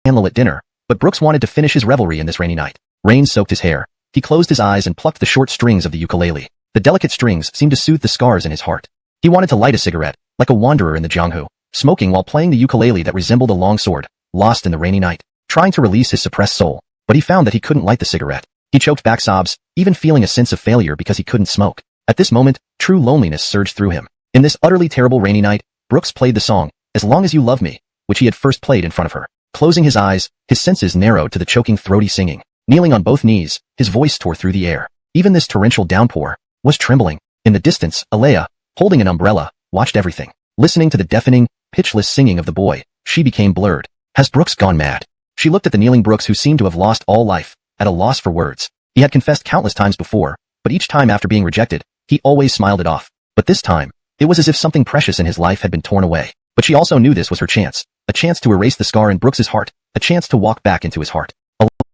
candlelit dinner, but Brooks wanted to finish his revelry in this rainy night. Rain soaked his hair. He closed his eyes and plucked the short strings of the ukulele. The delicate strings seemed to soothe the scars in his heart. He wanted to light a cigarette, like a wanderer in the Jianghu, smoking while playing the ukulele that resembled a long sword, lost in the rainy night, trying to release his suppressed soul. But he found that he couldn't light the cigarette. He choked back sobs, even feeling a sense of failure because he couldn't smoke. At this moment, true loneliness surged through him. In this utterly terrible rainy night, Brooks played the song, As Long As You Love Me, which he had first played in front of her. Closing his eyes, his senses narrowed to the choking throaty singing. Kneeling on both knees, his voice tore through the air. Even this torrential downpour was trembling. In the distance, Alea, holding an umbrella, watched everything. Listening to the deafening, pitchless singing of the boy, she became blurred. Has Brooks gone mad? She looked at the kneeling Brooks who seemed to have lost all life, at a loss for words. He had confessed countless times before, but each time after being rejected, he always smiled it off. But this time, It was as if something precious in his life had been torn away. But she also knew this was her chance. A chance to erase the scar in Brooks's heart. A chance to walk back into his heart.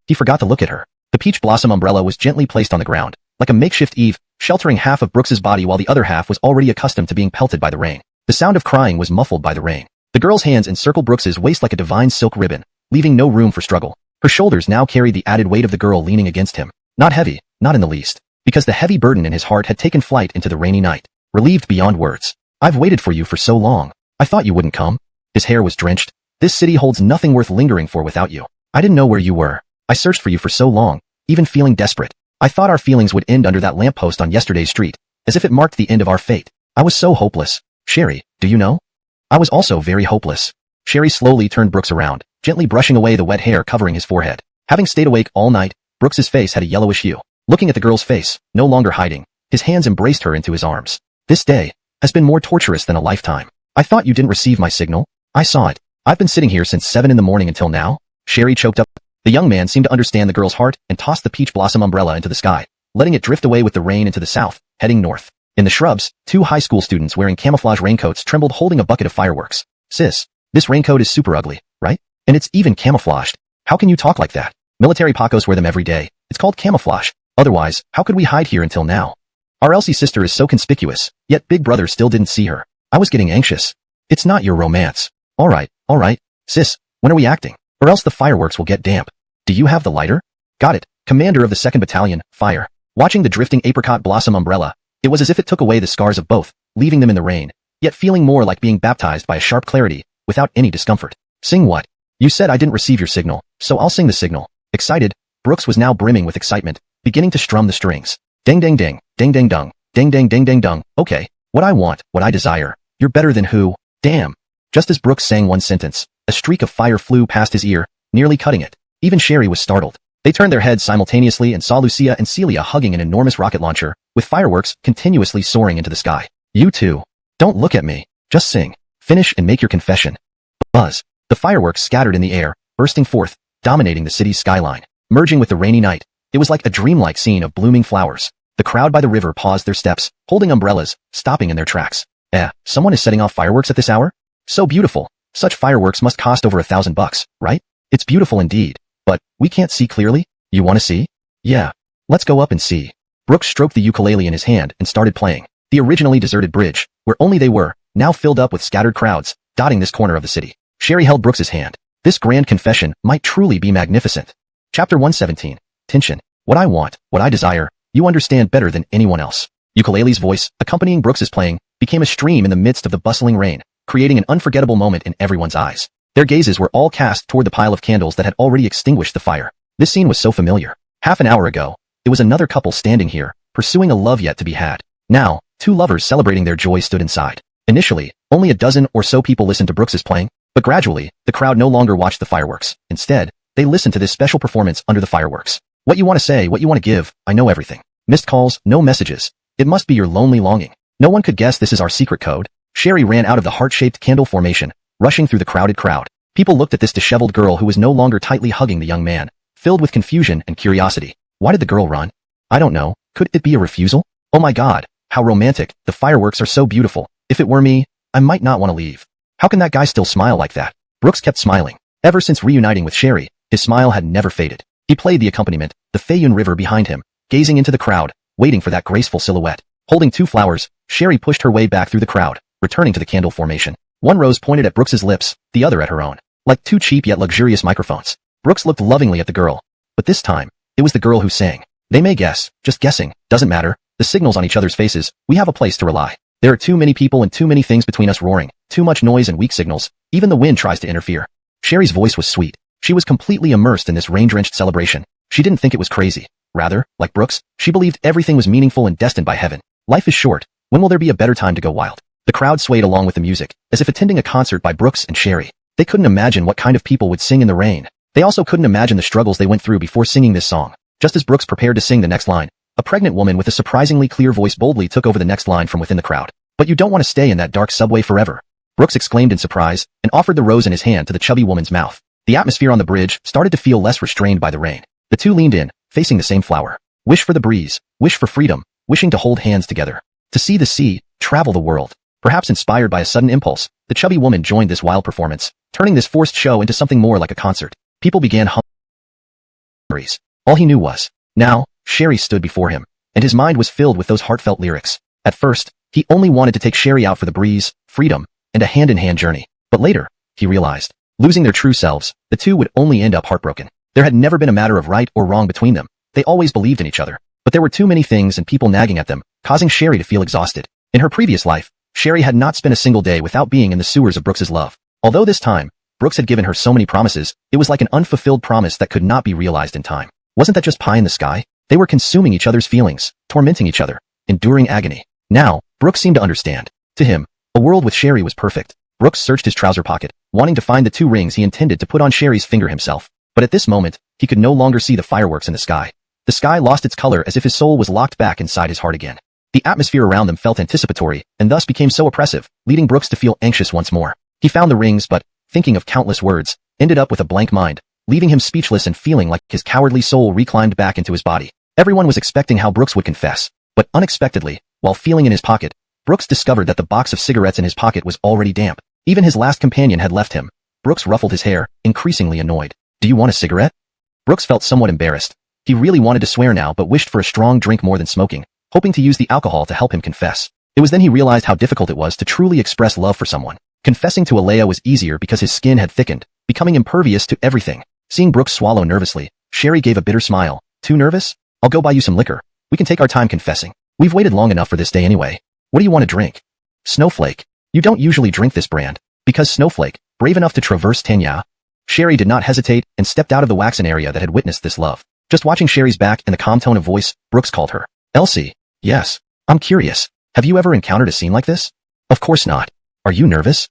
He forgot to look at her. The peach blossom umbrella was gently placed on the ground, like a makeshift eave, sheltering half of Brooks's body while the other half was already accustomed to being pelted by the rain. The sound of crying was muffled by the rain. The girl's hands encircled Brooks's waist like a divine silk ribbon, leaving no room for struggle. Her shoulders now carried the added weight of the girl leaning against him. Not heavy, not in the least, because the heavy burden in his heart had taken flight into the rainy night. Relieved beyond words. I've waited for you for so long. I thought you wouldn't come. His hair was drenched. This city holds nothing worth lingering for without you. I didn't know where you were. I searched for you for so long, even feeling desperate. I thought our feelings would end under that lamppost on yesterday's street, as if it marked the end of our fate. I was so hopeless. Sherry, do you know? I was also very hopeless. Sherry slowly turned Brooks around, gently brushing away the wet hair covering his forehead. Having stayed awake all night, Brooks's face had a yellowish hue. Looking at the girl's face, no longer hiding, his hands embraced her into his arms. This day has been more torturous than a lifetime. I thought you didn't receive my signal. I saw it. I've been sitting here since 7 in the morning until now. Sherry choked up. The young man seemed to understand the girl's heart and tossed the peach blossom umbrella into the sky, letting it drift away with the rain into the south, heading north. In the shrubs, 2 high school students wearing camouflage raincoats trembled holding a bucket of fireworks. Sis, this raincoat is super ugly, right? And it's even camouflaged. How can you talk like that? Military pacos wear them every day. It's called camouflage. Otherwise, how could we hide here until now? Our Elsie sister is so conspicuous, yet Big Brother still didn't see her. I was getting anxious. It's not your romance. All right. Sis, when are we acting? Or else the fireworks will get damp. Do you have the lighter? Got it. Commander of the 2nd Battalion, fire. Watching the drifting apricot blossom umbrella, it was as if it took away the scars of both, leaving them in the rain, yet feeling more like being baptized by a sharp clarity, without any discomfort. Sing what? You said I didn't receive your signal, so I'll sing the signal. Excited, Brooks was now brimming with excitement, beginning to strum the strings. Ding ding ding, ding ding dung, ding ding ding ding dung. Okay, what I want, what I desire. You're better than who? Damn. Just as Brooks sang one sentence, a streak of fire flew past his ear, nearly cutting it. Even Sherry was startled. They turned their heads simultaneously and saw Lucia and Celia hugging an enormous rocket launcher, with fireworks continuously soaring into the sky. You two. Don't look at me. Just sing. Finish and make your confession. Buzz. The fireworks scattered in the air, bursting forth, dominating the city's skyline. Merging with the rainy night, it was like a dreamlike scene of blooming flowers. The crowd by the river paused their steps, holding umbrellas, stopping in their tracks. Someone is setting off fireworks at this hour? So beautiful. Such fireworks must cost over $1,000, right? It's beautiful indeed. But, we can't see clearly? You want to see? Yeah. Let's go up and see. Brooks stroked the ukulele in his hand and started playing. The originally deserted bridge, where only they were, now filled up with scattered crowds, dotting this corner of the city. Sherry held Brooks's hand. This grand confession might truly be magnificent. Chapter 117. Tension. What I want, what I desire, you understand better than anyone else. Ukulele's voice, accompanying Brooks's playing, became a stream in the midst of the bustling rain, creating an unforgettable moment in everyone's eyes. Their gazes were all cast toward the pile of candles that had already extinguished the fire. This scene was so familiar. Half an hour ago, it was another couple standing here, pursuing a love yet to be had. Now, 2 lovers celebrating their joy stood inside. Initially, only a dozen or so people listened to Brooks's playing, but gradually, the crowd no longer watched the fireworks. Instead, they listened to this special performance under the fireworks. What you want to say, what you want to give, I know everything. Missed calls, no messages. It must be your lonely longing. No one could guess this is our secret code. Sherry ran out of the heart-shaped candle formation, rushing through the crowded crowd. People looked at this disheveled girl who was no longer tightly hugging the young man, filled with confusion and curiosity. Why did the girl run? I don't know. Could it be a refusal? Oh my god, how romantic. The fireworks are so beautiful. If it were me, I might not want to leave. How can that guy still smile like that? Brooks kept smiling. Ever since reuniting with Sherry, his smile had never faded. He played the accompaniment, the Feiyun River behind him, gazing into the crowd, waiting for that graceful silhouette. Holding 2 flowers, Sherry pushed her way back through the crowd, returning to the candle formation. One rose pointed at Brooks's lips, the other at her own. Like 2 cheap yet luxurious microphones. Brooks looked lovingly at the girl. But this time, it was the girl who sang. They may guess, just guessing, doesn't matter. The signals on each other's faces, we have a place to rely. There are too many people and too many things between us roaring, too much noise and weak signals. Even the wind tries to interfere. Sherry's voice was sweet. She was completely immersed in this rain-drenched celebration. She didn't think it was crazy. Rather, like Brooks, she believed everything was meaningful and destined by heaven. Life is short. When will there be a better time to go wild? The crowd swayed along with the music, as if attending a concert by Brooks and Sherry. They couldn't imagine what kind of people would sing in the rain. They also couldn't imagine the struggles they went through before singing this song. Just as Brooks prepared to sing the next line, a pregnant woman with a surprisingly clear voice boldly took over the next line from within the crowd. But you don't want to stay in that dark subway forever. Brooks exclaimed in surprise, and offered the rose in his hand to the chubby woman's mouth. The atmosphere on the bridge started to feel less restrained by the rain. The 2 leaned in, facing the same flower. Wish for the breeze, wish for freedom, wishing to hold hands together. To see the sea, travel the world. Perhaps inspired by a sudden impulse, the chubby woman joined this wild performance, turning this forced show into something more like a concert. People began humming. All he knew was, now, Sherry stood before him, and his mind was filled with those heartfelt lyrics. At first, he only wanted to take Sherry out for the breeze, freedom, and a hand-in-hand journey. But later, he realized, losing their true selves, the two would only end up heartbroken. There had never been a matter of right or wrong between them. They always believed in each other. But there were too many things and people nagging at them, causing Sherry to feel exhausted. In her previous life, Sherry had not spent a single day without being in the sewers of Brooks's love. Although this time, Brooks had given her so many promises, it was like an unfulfilled promise that could not be realized in time. Wasn't that just pie in the sky? They were consuming each other's feelings, tormenting each other, enduring agony. Now, Brooks seemed to understand. To him, a world with Sherry was perfect. Brooks searched his trouser pocket, wanting to find the 2 rings he intended to put on Sherry's finger himself. But at this moment, he could no longer see the fireworks in the sky. The sky lost its color as if his soul was locked back inside his heart again. The atmosphere around them felt anticipatory, and thus became so oppressive, leading Brooks to feel anxious once more. He found the rings but, thinking of countless words, ended up with a blank mind, leaving him speechless and feeling like his cowardly soul reclined back into his body. Everyone was expecting how Brooks would confess, but unexpectedly, while feeling in his pocket, Brooks discovered that the box of cigarettes in his pocket was already damp. Even his last companion had left him. Brooks ruffled his hair, increasingly annoyed. "Do you want a cigarette?" Brooks felt somewhat embarrassed. He really wanted to swear now but wished for a strong drink more than smoking, hoping to use the alcohol to help him confess. It was then he realized how difficult it was to truly express love for someone. Confessing to Alea was easier because his skin had thickened, becoming impervious to everything. Seeing Brooks swallow nervously, Sherry gave a bitter smile. "Too nervous? I'll go buy you some liquor. We can take our time confessing. We've waited long enough for this day anyway. What do you want to drink?" "Snowflake. You don't usually drink this brand." "Because Snowflake, brave enough to traverse Tenya." Sherry did not hesitate and stepped out of the waxen area that had witnessed this love. Just watching Sherry's back and the calm tone of voice, Brooks called her. "Elsie." "Yes. I'm curious. Have you ever encountered a scene like this?" "Of course not. Are you nervous?"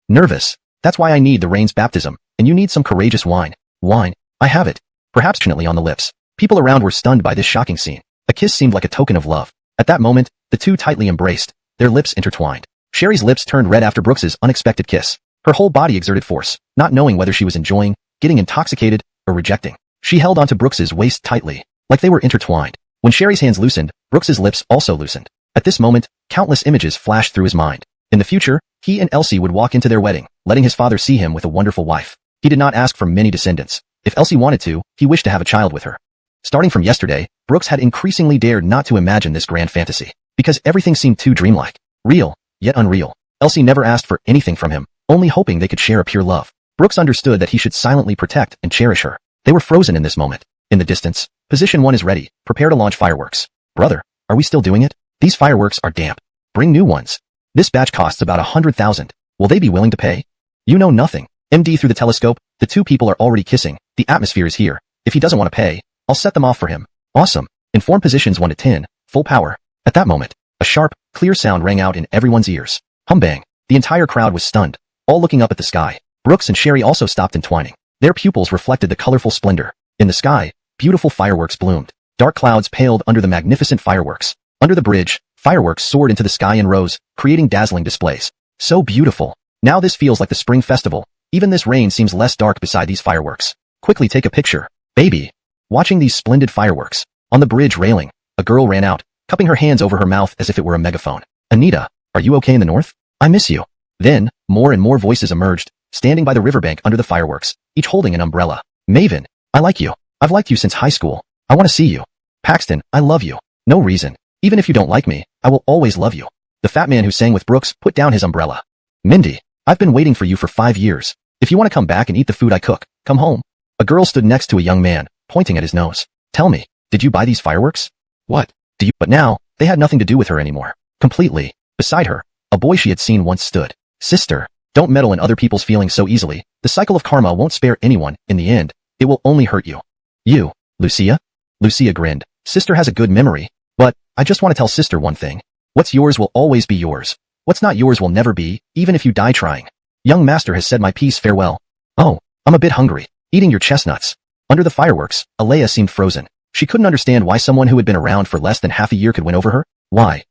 "Nervous. That's why I need the rain's baptism, and you need some courageous wine." "Wine? I have it." Perhaps passionately on the lips. People around were stunned by this shocking scene. A kiss seemed like a token of love. At that moment, the two tightly embraced, their lips intertwined. Sherry's lips turned red after Brooks's unexpected kiss. Her whole body exerted force, not knowing whether she was enjoying, getting intoxicated, or rejecting. She held onto Brooks's waist tightly, like they were intertwined. When Sherry's hands loosened, Brooks's lips also loosened. At this moment, countless images flashed through his mind. In the future, he and Elsie would walk into their wedding, letting his father see him with a wonderful wife. He did not ask for many descendants. If Elsie wanted to, he wished to have a child with her. Starting from yesterday, Brooks had increasingly dared not to imagine this grand fantasy, because everything seemed too dreamlike, real, yet unreal. Elsie never asked for anything from him, only hoping they could share a pure love. Brooks understood that he should silently protect and cherish her. They were frozen in this moment. In the distance, Position 1 is ready, prepare to launch fireworks. "Brother, are we still doing it? These fireworks are damp. Bring new ones. This batch costs about 100,000. Will they be willing to pay?" "You know nothing." MD through the telescope, "The two people are already kissing. The atmosphere is here. If he doesn't want to pay, I'll set them off for him." "Awesome. Inform Positions 1 to 10, full power." At that moment, a sharp, clear sound rang out in everyone's ears. Humbang. The entire crowd was stunned, all looking up at the sky. Brooks and Sherry also stopped entwining. Their pupils reflected the colorful splendor. In the sky, beautiful fireworks bloomed. Dark clouds paled under the magnificent fireworks. Under the bridge, fireworks soared into the sky in rows, creating dazzling displays. So beautiful. Now this feels like the spring festival. Even this rain seems less dark beside these fireworks. Quickly take a picture, baby. Watching these splendid fireworks. On the bridge railing, a girl ran out, cupping her hands over her mouth as if it were a megaphone. "Anita, are you okay in the north? I miss you." Then, more and more voices emerged, standing by the riverbank under the fireworks, each holding an umbrella. "Maven, I like you. I've liked you since high school. I want to see you. Paxton, I love you. No reason. Even if you don't like me, I will always love you." The fat man who sang with Brooks put down his umbrella. "Mindy, I've been waiting for you for 5 years. If you want to come back and eat the food I cook, come home." A girl stood next to a young man, pointing at his nose. "Tell me, did you buy these fireworks?" "What? Do you?" But now, they had nothing to do with her anymore. Completely. Beside her, a boy she had seen once stood. "Sister, don't meddle in other people's feelings so easily. The cycle of karma won't spare anyone. In the end, it will only hurt you." "You, Lucia?" Lucia grinned. "Sister has a good memory. But, I just want to tell sister one thing. What's yours will always be yours. What's not yours will never be, even if you die trying. Young master has said my piece farewell." "Oh, I'm a bit hungry. Eating your chestnuts." Under the fireworks, Alea seemed frozen. She couldn't understand why someone who had been around for less than half a year could win over her. Why?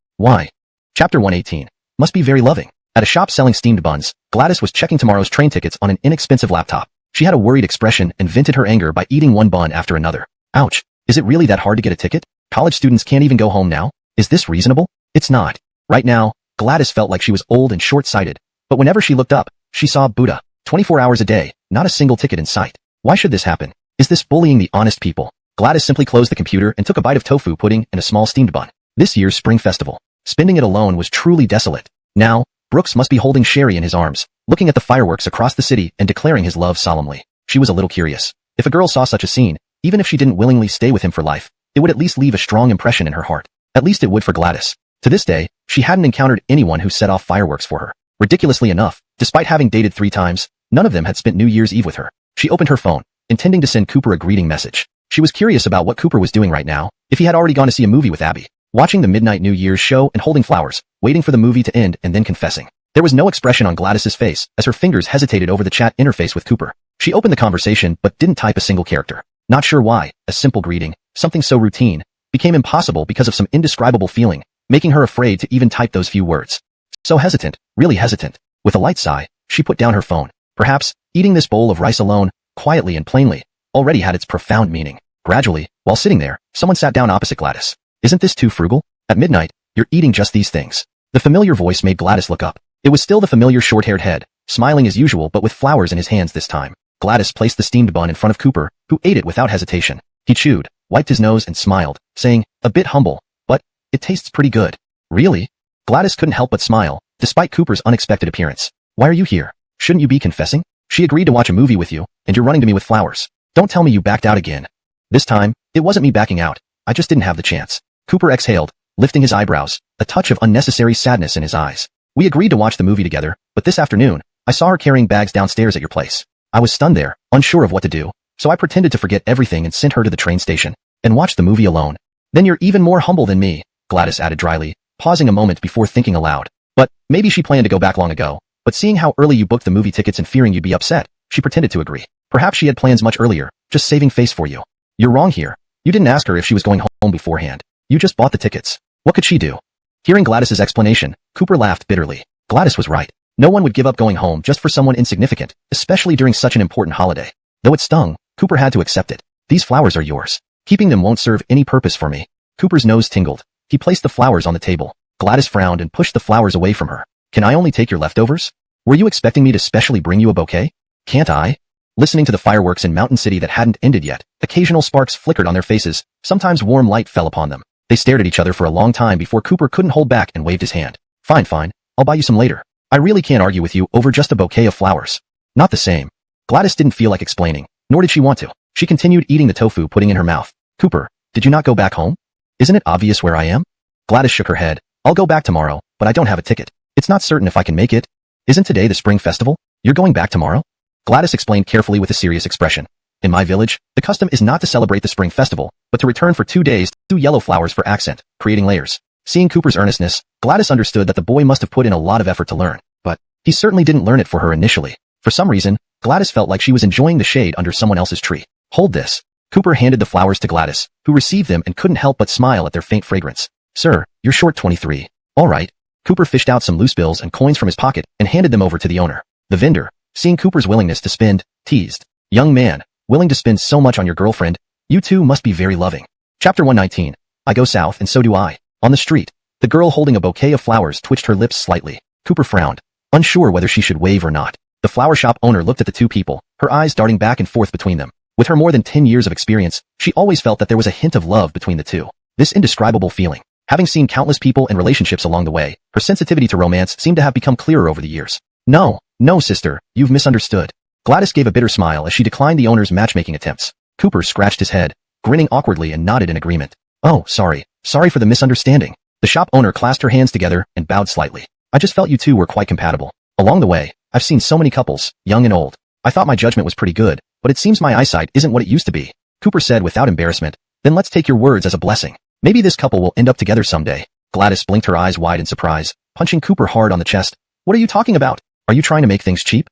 Chapter 118. Must be very loving. At a shop selling steamed buns, Gladys was checking tomorrow's train tickets on an inexpensive laptop. She had a worried expression and vented her anger by eating one bun after another. "Ouch. Is it really that hard to get a ticket? College students can't even go home now? Is this reasonable?" "It's not. Right now, Gladys felt like she was old and short-sighted. But whenever she looked up, she saw Buddha. 24 hours a day, not a single ticket in sight. Why should this happen? Is this bullying the honest people? Gladys simply closed the computer and took a bite of tofu pudding and a small steamed bun. This year's spring festival. Spending it alone was truly desolate. Now, Brooks must be holding Sherry in his arms, looking at the fireworks across the city and declaring his love solemnly. She was a little curious. If a girl saw such a scene, even if she didn't willingly stay with him for life, it would at least leave a strong impression in her heart. At least it would for Gladys. To this day, she hadn't encountered anyone who set off fireworks for her. Ridiculously enough, despite having dated 3 times, none of them had spent New Year's Eve with her. She opened her phone, intending to send Cooper a greeting message. She was curious about what Cooper was doing right now, if he had already gone to see a movie with Abby, watching the midnight New Year's show and holding flowers, waiting for the movie to end and then confessing. There was no expression on Gladys's face as her fingers hesitated over the chat interface with Cooper. She opened the conversation but didn't type a single character. Not sure why, a simple greeting, something so routine, became impossible because of some indescribable feeling, making her afraid to even type those few words. So hesitant, really hesitant. With a light sigh, she put down her phone. Perhaps, eating this bowl of rice alone, quietly and plainly, already had its profound meaning. Gradually, while sitting there, someone sat down opposite Gladys. Isn't this too frugal? At midnight, you're eating just these things. The familiar voice made Gladys look up. It was still the familiar short-haired head, smiling as usual but with flowers in his hands this time. Gladys placed the steamed bun in front of Cooper, who ate it without hesitation. He chewed, wiped his nose and smiled, saying, a bit humble, but it tastes pretty good. Really? Gladys couldn't help but smile, despite Cooper's unexpected appearance. Why are you here? Shouldn't you be confessing? She agreed to watch a movie with you, and you're running to me with flowers. Don't tell me you backed out again. This time, it wasn't me backing out. I just didn't have the chance. Cooper exhaled, lifting his eyebrows, a touch of unnecessary sadness in his eyes. We agreed to watch the movie together, but this afternoon, I saw her carrying bags downstairs at your place. I was stunned there, unsure of what to do, so I pretended to forget everything and sent her to the train station, and watched the movie alone. Then you're even more humble than me, Gladys added dryly, pausing a moment before thinking aloud. But, maybe she planned to go back long ago, but seeing how early you booked the movie tickets and fearing you'd be upset, she pretended to agree. Perhaps she had plans much earlier, just saving face for you. You're wrong here. You didn't ask her if she was going home beforehand. You just bought the tickets. What could she do? Hearing Gladys's explanation, Cooper laughed bitterly. Gladys was right. No one would give up going home just for someone insignificant, especially during such an important holiday. Though it stung, Cooper had to accept it. These flowers are yours. Keeping them won't serve any purpose for me. Cooper's nose tingled. He placed the flowers on the table. Gladys frowned and pushed the flowers away from her. Can I only take your leftovers? Were you expecting me to specially bring you a bouquet? Can't I? Listening to the fireworks in Mountain City that hadn't ended yet, occasional sparks flickered on their faces, sometimes warm light fell upon them. They stared at each other for a long time before Cooper couldn't hold back and waved his hand. Fine, I'll buy you some later. I really can't argue with you over just a bouquet of flowers. Not the same. Gladys didn't feel like explaining, nor did she want to. She continued eating the tofu pudding in her mouth. Cooper, did you not go back home? Isn't it obvious where I am? Gladys shook her head. I'll go back tomorrow, but I don't have a ticket. It's not certain if I can make it. Isn't today the spring festival? You're going back tomorrow? Gladys explained carefully with a serious expression. In my village, the custom is not to celebrate the spring festival, but to return for 2 days to do yellow flowers for accent, creating layers. Seeing Cooper's earnestness, Gladys understood that the boy must have put in a lot of effort to learn, but he certainly didn't learn it for her initially. For some reason, Gladys felt like she was enjoying the shade under someone else's tree. Hold this. Cooper handed the flowers to Gladys, who received them and couldn't help but smile at their faint fragrance. Sir, you're short 23. All right. Cooper fished out some loose bills and coins from his pocket and handed them over to the owner. The vendor, seeing Cooper's willingness to spend, teased. Young man, willing to spend so much on your girlfriend? You two must be very loving. Chapter 119. I go south and so do I. On the street, the girl holding a bouquet of flowers twitched her lips slightly. Cooper frowned, unsure whether she should wave or not. The flower shop owner looked at the two people, her eyes darting back and forth between them. With her more than 10 years of experience, she always felt that there was a hint of love between the two. This indescribable feeling. Having seen countless people and relationships along the way, her sensitivity to romance seemed to have become clearer over the years. No, sister, you've misunderstood. Gladys gave a bitter smile as she declined the owner's matchmaking attempts. Cooper scratched his head, grinning awkwardly and nodded in agreement. Oh, sorry for the misunderstanding. The shop owner clasped her hands together and bowed slightly. I just felt you two were quite compatible. Along the way, I've seen so many couples, young and old. I thought my judgment was pretty good, but it seems my eyesight isn't what it used to be. Cooper said without embarrassment. Then let's take your words as a blessing. Maybe this couple will end up together someday. Gladys blinked her eyes wide in surprise, punching Cooper hard on the chest. What are you talking about? Are you trying to make things cheap?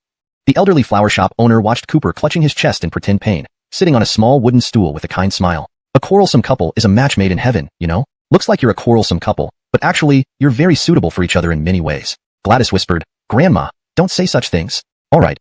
The elderly flower shop owner watched Cooper clutching his chest in pretend pain, sitting on a small wooden stool with a kind smile. A quarrelsome couple is a match made in heaven, you know? Looks like you're a quarrelsome couple, but actually, you're very suitable for each other in many ways. Gladys whispered, Grandma, don't say such things. All right,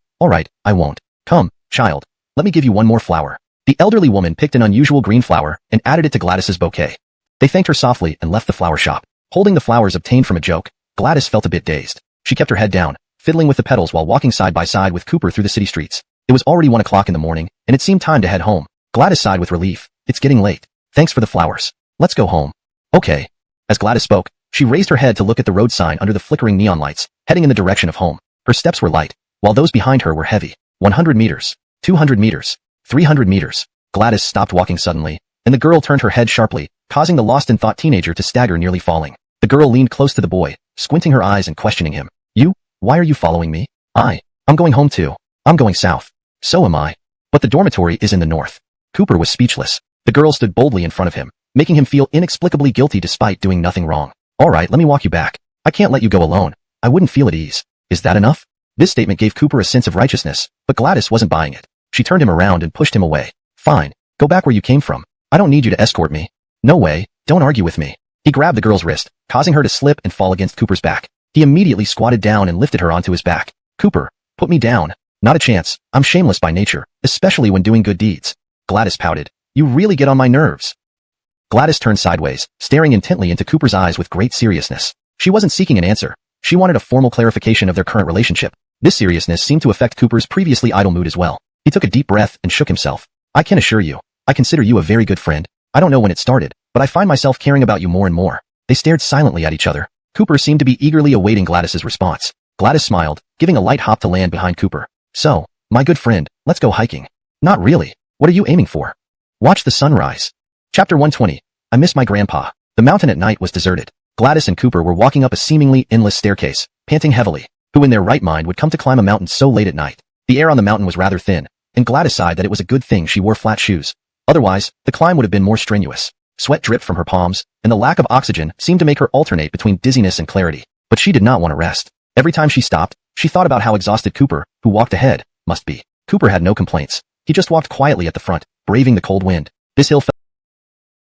I won't. Come, child, let me give you one more flower. The elderly woman picked an unusual green flower and added it to Gladys's bouquet. They thanked her softly and left the flower shop. Holding the flowers obtained from a joke, Gladys felt a bit dazed. She kept her head down, fiddling with the pedals while walking side by side with Cooper through the city streets. It was already 1 o'clock in the morning, and it seemed time to head home. Gladys sighed with relief. It's getting late. Thanks for the flowers. Let's go home. Okay. As Gladys spoke, she raised her head to look at the road sign under the flickering neon lights, heading in the direction of home. Her steps were light, while those behind her were heavy. 100 meters. 200 meters. 300 meters. Gladys stopped walking suddenly, and the girl turned her head sharply, causing the lost-in-thought teenager to stagger, nearly falling. The girl leaned close to the boy, squinting her eyes and questioning him. You? Why are you following me? I'm going home too. I'm going south. So am I. But the dormitory is in the north. Cooper was speechless. The girl stood boldly in front of him, making him feel inexplicably guilty despite doing nothing wrong. All right, let me walk you back. I can't let you go alone. I wouldn't feel at ease. Is that enough? This statement gave Cooper a sense of righteousness, but Gladys wasn't buying it. She turned him around and pushed him away. Fine. Go back where you came from. I don't need you to escort me. No way. Don't argue with me. He grabbed the girl's wrist, causing her to slip and fall against Cooper's back. He immediately squatted down and lifted her onto his back. Cooper, put me down. Not a chance. I'm shameless by nature, especially when doing good deeds. Gladys pouted. You really get on my nerves. Gladys turned sideways, staring intently into Cooper's eyes with great seriousness. She wasn't seeking an answer. She wanted a formal clarification of their current relationship. This seriousness seemed to affect Cooper's previously idle mood as well. He took a deep breath and shook himself. I can assure you, I consider you a very good friend. I don't know when it started, but I find myself caring about you more and more. They stared silently at each other. Cooper seemed to be eagerly awaiting Gladys's response. Gladys smiled, giving a light hop to land behind Cooper. So, my good friend, let's go hiking. Not really. What are you aiming for? Watch the sunrise. Chapter 120. I miss my grandpa. The mountain at night was deserted. Gladys and Cooper were walking up a seemingly endless staircase, panting heavily. Who in their right mind would come to climb a mountain so late at night? The air on the mountain was rather thin, and Gladys sighed that it was a good thing she wore flat shoes. Otherwise, the climb would have been more strenuous. Sweat dripped from her palms, and the lack of oxygen seemed to make her alternate between dizziness and clarity. But she did not want to rest. Every time she stopped, she thought about how exhausted Cooper, who walked ahead, must be. Cooper had no complaints. He just walked quietly at the front, braving the cold wind. This hill fell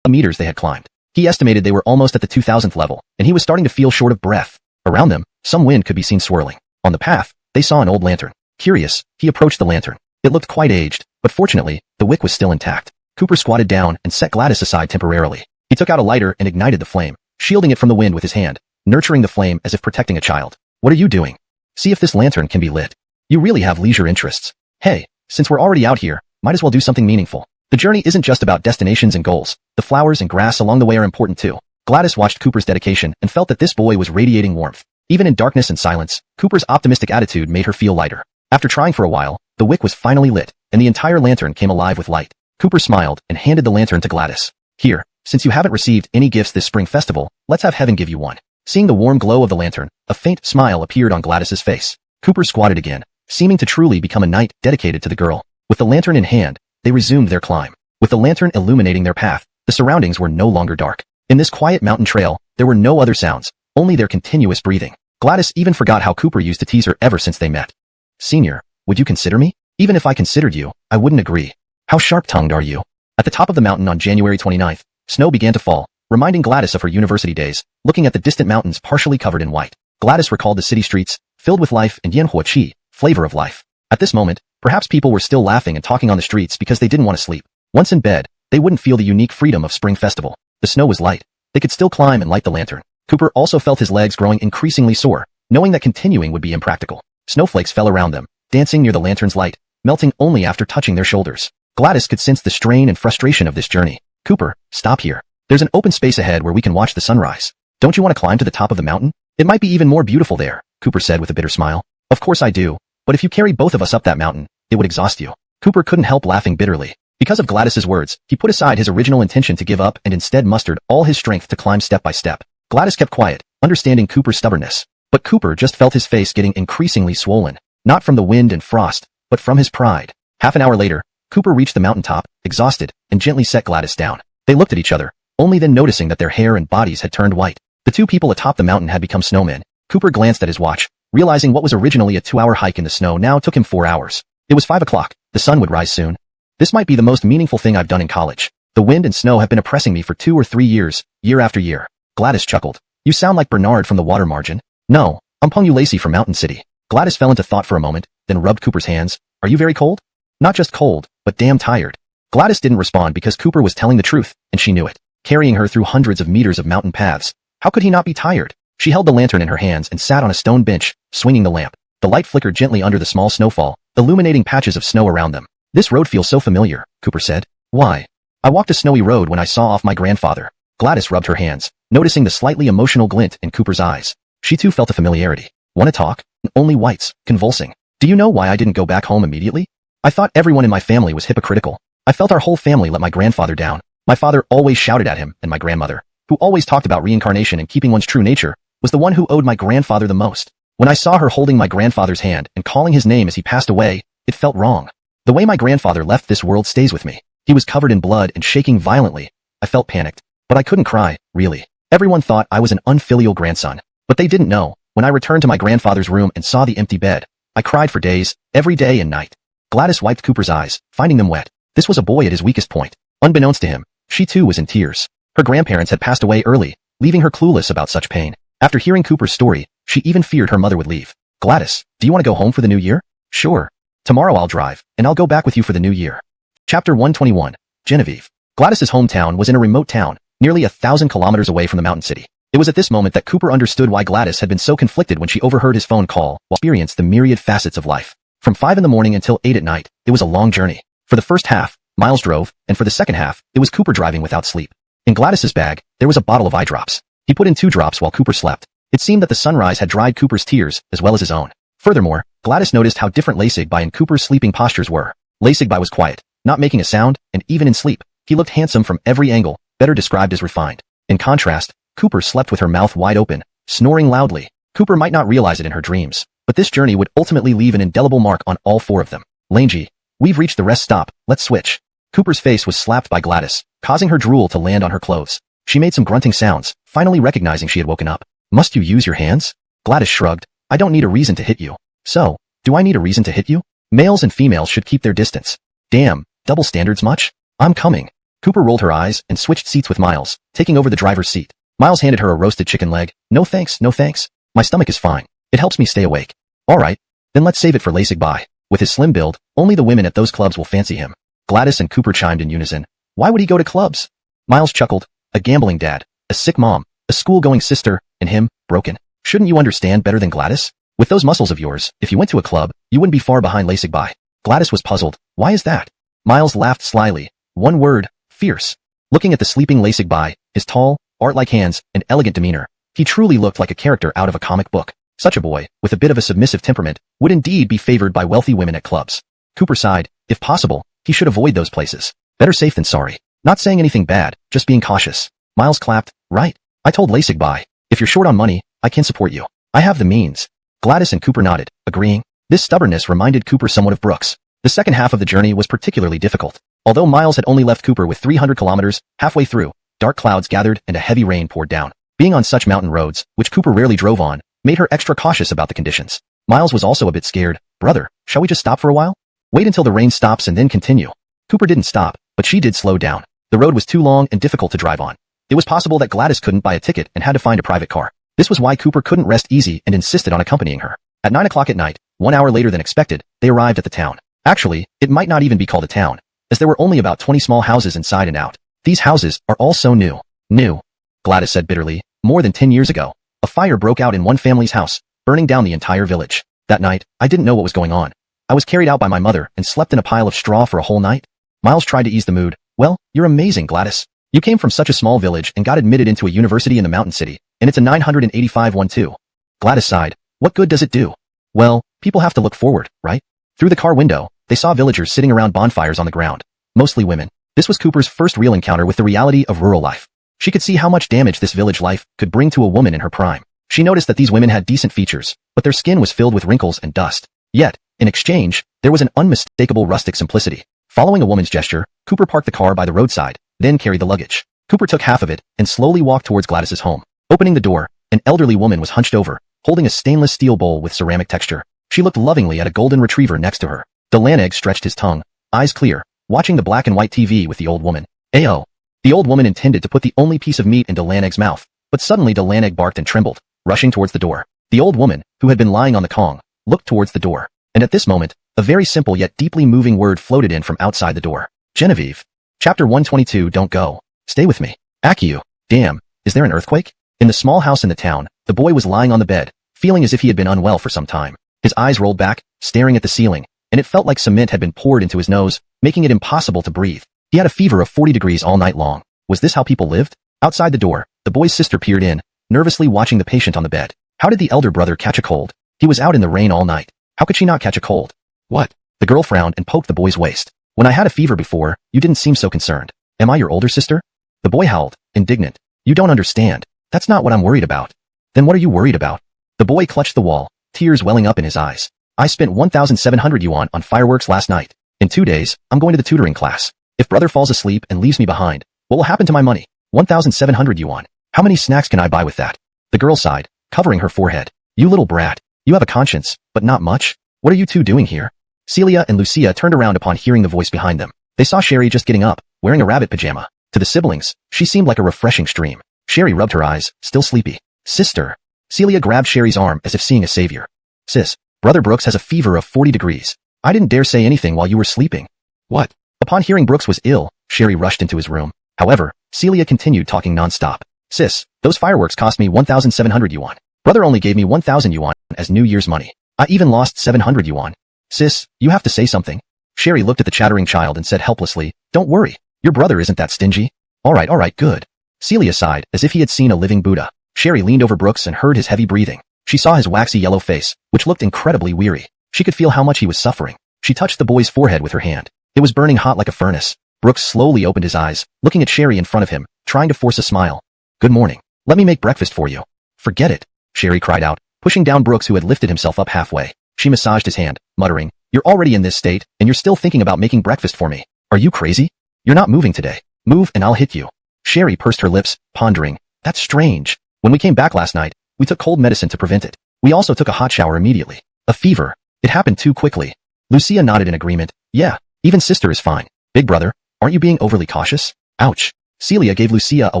the meters they had climbed. He estimated they were almost at the 2000th level, and he was starting to feel short of breath. Around them, some wind could be seen swirling. On the path, they saw an old lantern. Curious, he approached the lantern. It looked quite aged, but fortunately, the wick was still intact. Cooper squatted down and set Gladys aside temporarily. He took out a lighter and ignited the flame, shielding it from the wind with his hand, nurturing the flame as if protecting a child. What are you doing? See if this lantern can be lit. You really have leisure interests. Hey, since we're already out here, might as well do something meaningful. The journey isn't just about destinations and goals. The flowers and grass along the way are important too. Gladys watched Cooper's dedication and felt that this boy was radiating warmth. Even in darkness and silence, Cooper's optimistic attitude made her feel lighter. After trying for a while, the wick was finally lit, and the entire lantern came alive with light. Cooper smiled and handed the lantern to Gladys. Here, since you haven't received any gifts this spring festival, let's have heaven give you one. Seeing the warm glow of the lantern, a faint smile appeared on Gladys's face. Cooper squatted again, seeming to truly become a knight dedicated to the girl. With the lantern in hand, they resumed their climb. With the lantern illuminating their path, the surroundings were no longer dark. In this quiet mountain trail, there were no other sounds, only their continuous breathing. Gladys even forgot how Cooper used to tease her ever since they met. Senior, would you consider me? Even if I considered you, I wouldn't agree. How sharp-tongued are you? At the top of the mountain on January 29th, snow began to fall, reminding Gladys of her university days, looking at the distant mountains partially covered in white. Gladys recalled the city streets, filled with life and donghua chi, flavor of life. At this moment, perhaps people were still laughing and talking on the streets because they didn't want to sleep. Once in bed, they wouldn't feel the unique freedom of spring festival. The snow was light. They could still climb and light the lantern. Cooper also felt his legs growing increasingly sore, knowing that continuing would be impractical. Snowflakes fell around them, dancing near the lantern's light, melting only after touching their shoulders. Gladys could sense the strain and frustration of this journey. Cooper, stop here. There's an open space ahead where we can watch the sunrise. Don't you want to climb to the top of the mountain? It might be even more beautiful there, Cooper said with a bitter smile. Of course I do, but if you carry both of us up that mountain, it would exhaust you. Cooper couldn't help laughing bitterly. Because of Gladys's words, he put aside his original intention to give up and instead mustered all his strength to climb step by step. Gladys kept quiet, understanding Cooper's stubbornness. But Cooper just felt his face getting increasingly swollen, not from the wind and frost, but from his pride. Half an hour later, Cooper reached the mountaintop, exhausted, and gently set Gladys down. They looked at each other, only then noticing that their hair and bodies had turned white. The two people atop the mountain had become snowmen. Cooper glanced at his watch, realizing what was originally a 2-hour hike in the snow now took him 4 hours. It was 5 o'clock. The sun would rise soon. This might be the most meaningful thing I've done in college. The wind and snow have been oppressing me for 2 or 3 years, year after year. Gladys chuckled. You sound like Bernard from the water margin. No, I'm Peng Lacey from Mountain City. Gladys fell into thought for a moment, then rubbed Cooper's hands. Are you very cold? Not just cold, but damn tired. Gladys didn't respond because Cooper was telling the truth, and she knew it. Carrying her through hundreds of meters of mountain paths, how could he not be tired? She held the lantern in her hands and sat on a stone bench, swinging the lamp. The light flickered gently under the small snowfall, illuminating patches of snow around them. "This road feels so familiar," Cooper said. "Why?" "I walked a snowy road when I saw off my grandfather." Gladys rubbed her hands, noticing the slightly emotional glint in Cooper's eyes. She too felt a familiarity. "Want to talk?" "Only whites," convulsing. "Do you know why I didn't go back home immediately? I thought everyone in my family was hypocritical. I felt our whole family let my grandfather down. My father always shouted at him, and my grandmother, who always talked about reincarnation and keeping one's true nature, was the one who owed my grandfather the most. When I saw her holding my grandfather's hand and calling his name as he passed away, it felt wrong. The way my grandfather left this world stays with me. He was covered in blood and shaking violently. I felt panicked, but I couldn't cry, really. Everyone thought I was an unfilial grandson, but they didn't know. When I returned to my grandfather's room and saw the empty bed, I cried for days, every day and night." Gladys wiped Cooper's eyes, finding them wet. This was a boy at his weakest point. Unbeknownst to him, she too was in tears. Her grandparents had passed away early, leaving her clueless about such pain. After hearing Cooper's story, she even feared her mother would leave. "Gladys, do you want to go home for the new year?" "Sure. Tomorrow I'll drive, and I'll go back with you for the new year." Chapter 121. Genevieve. Gladys's hometown was in a remote town, nearly 1,000 kilometers away from the mountain city. It was at this moment that Cooper understood why Gladys had been so conflicted when she overheard his phone call while experienced the myriad facets of life. From 5 in the morning until 8 at night, it was a long journey. For the first half, Miles drove, and for the second half, it was Cooper driving without sleep. In Gladys's bag, there was a bottle of eye drops. He put in 2 drops while Cooper slept. It seemed that the sunrise had dried Cooper's tears, as well as his own. Furthermore, Gladys noticed how different Lassigby and Cooper's sleeping postures were. Lassigby was quiet, not making a sound, and even in sleep, he looked handsome from every angle, better described as refined. In contrast, Cooper slept with her mouth wide open, snoring loudly. Cooper might not realize it in her dreams, but this journey would ultimately leave an indelible mark on all 4 of them. "Langy, we've reached the rest stop, let's switch." Cooper's face was slapped by Gladys, causing her drool to land on her clothes. She made some grunting sounds, finally recognizing she had woken up. "Must you use your hands?" Gladys shrugged. "I don't need a reason to hit you." "So, do I need a reason to hit you? Males and females should keep their distance." "Damn, double standards much?" "I'm coming." Cooper rolled her eyes and switched seats with Miles, taking over the driver's seat. Miles handed her a roasted chicken leg. "No thanks, no thanks. My stomach is fine. It helps me stay awake." "All right, then let's save it for Lassigby. With his slim build, only the women at those clubs will fancy him." Gladys and Cooper chimed in unison. "Why would he go to clubs?" Miles chuckled. "A gambling dad, a sick mom, a school-going sister, and him, broken. Shouldn't you understand better than Gladys? With those muscles of yours, if you went to a club, you wouldn't be far behind Lassigby." Gladys was puzzled. "Why is that?" Miles laughed slyly. "One word, fierce." Looking at the sleeping Lassigby, his tall, art-like hands, and elegant demeanor, he truly looked like a character out of a comic book. Such a boy, with a bit of a submissive temperament, would indeed be favored by wealthy women at clubs. Cooper sighed. If possible, he should avoid those places. Better safe than sorry. Not saying anything bad, just being cautious. Miles clapped. "Right. I told Lassigby, if you're short on money, I can support you. I have the means." Gladys and Cooper nodded, agreeing. This stubbornness reminded Cooper somewhat of Brooks. The second half of the journey was particularly difficult. Although Miles had only left Cooper with 300 kilometers, halfway through, dark clouds gathered and a heavy rain poured down. Being on such mountain roads, which Cooper rarely drove on, made her extra cautious about the conditions. Miles was also a bit scared. "Brother, shall we just stop for a while? Wait until the rain stops and then continue." Cooper didn't stop, but she did slow down. The road was too long and difficult to drive on. It was possible that Gladys couldn't buy a ticket and had to find a private car. This was why Cooper couldn't rest easy and insisted on accompanying her. At 9 o'clock at night, 1 hour later than expected, they arrived at the town. Actually, it might not even be called a town, as there were only about 20 small houses inside and out. These houses are all so new. New, Gladys said bitterly. More than 10 years ago, a fire broke out in one family's house, burning down the entire village. That night, I didn't know what was going on. I was carried out by my mother and slept in a pile of straw for a whole night. Miles tried to ease the mood. "Well, you're amazing, Gladys. You came from such a small village and got admitted into a university in the mountain city, and it's a 985 one too." Gladys sighed. "What good does it do?" "Well, people have to look forward, right?" Through the car window, they saw villagers sitting around bonfires on the ground. Mostly women. This was Cooper's first real encounter with the reality of rural life. She could see how much damage this village life could bring to a woman in her prime. She noticed that these women had decent features, but their skin was filled with wrinkles and dust. Yet, in exchange, there was an unmistakable rustic simplicity. Following a woman's gesture, Cooper parked the car by the roadside, then carried the luggage. Cooper took half of it and slowly walked towards Gladys's home. Opening the door, an elderly woman was hunched over, holding a stainless steel bowl with ceramic texture. She looked lovingly at a golden retriever next to her. Delaneg stretched his tongue, eyes clear, watching the black and white TV with the old woman. Ayo. The old woman intended to put the only piece of meat in Delaneg's mouth, but suddenly Delaneg barked and trembled, rushing towards the door. The old woman, who had been lying on the Kong, looked towards the door. And at this moment, a very simple yet deeply moving word floated in from outside the door. Genevieve. Chapter 122. Don't go. Stay with me. Akiu. Damn, is there an earthquake? In the small house in the town, The boy was lying on the bed, feeling as if he had been unwell for some time. His eyes rolled back, staring at the ceiling, and it felt like cement had been poured into his nose, making it impossible to breathe. He had a fever of 40 degrees all night long. Was this how people lived? Outside the door, the boy's sister peered in, nervously watching the patient on the bed. How did the elder brother catch a cold? He was out in the rain all night. How could she not catch a cold? What? The girl frowned and poked the boy's waist. When I had a fever before, you didn't seem so concerned. Am I your older sister? The boy howled, indignant. You don't understand. That's not what I'm worried about. Then what are you worried about? The boy clutched the wall, tears welling up in his eyes. I spent 1,700 yuan on fireworks last night. In 2 days, I'm going to the tutoring class. If brother falls asleep and leaves me behind, what will happen to my money? 1,700 yuan. How many snacks can I buy with that? The girl sighed, covering her forehead. You little brat. You have a conscience, but not much. What are you two doing here? Celia and Lucia turned around upon hearing the voice behind them. They saw Sherry just getting up, wearing a rabbit pajama. To the siblings, she seemed like a refreshing stream. Sherry rubbed her eyes, still sleepy. Sister. Celia grabbed Sherry's arm as if seeing a savior. Sis, Brother Brooks has a fever of 40 degrees. I didn't dare say anything while you were sleeping. What? Upon hearing Brooks was ill, Sherry rushed into his room. However, Celia continued talking non-stop. Sis, those fireworks cost me 1,700 yuan. Brother only gave me 1,000 yuan as New Year's money. I even lost 700 yuan. Sis, you have to say something. Sherry looked at the chattering child and said helplessly, don't worry. Your brother isn't that stingy. All right, good. Celia sighed, as if he had seen a living Buddha. Sherry leaned over Brooks and heard his heavy breathing. She saw his waxy yellow face, which looked incredibly weary. She could feel how much he was suffering. She touched the boy's forehead with her hand. It was burning hot like a furnace. Brooks slowly opened his eyes, looking at Sherry in front of him, trying to force a smile. Good morning. Let me make breakfast for you. Forget it, Sherry cried out, pushing down Brooks, who had lifted himself up halfway. She massaged his hand, muttering, you're already in this state, and you're still thinking about making breakfast for me. Are you crazy? You're not moving today. Move and I'll hit you. Sherry pursed her lips, pondering. That's strange. When we came back last night, we took cold medicine to prevent it. We also took a hot shower immediately. A fever. It happened too quickly. Lucia nodded in agreement. Yeah, even sister is fine. Big brother, aren't you being overly cautious? Ouch. Celia gave Lucia a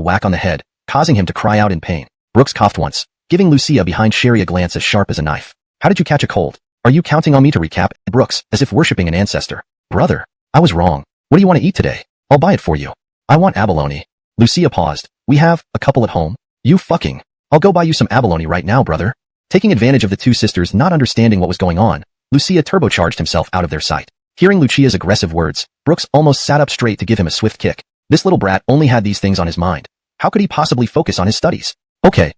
whack on the head, causing him to cry out in pain. Brooks coughed once, giving Lucia behind Sherry a glance as sharp as a knife. How did you catch a cold? Are you counting on me to recap? Brooks, as if worshipping an ancestor. Brother, I was wrong. What do you want to eat today? I'll buy it for you. I want abalone. Lucia paused. We have a couple at home. You fucking. I'll go buy you some abalone right now, brother. Taking advantage of the two sisters not understanding what was going on, Lucia turbocharged himself out of their sight. Hearing Lucia's aggressive words, Brooks almost sat up straight to give him a swift kick. This little brat only had these things on his mind. How could he possibly focus on his studies? Okay.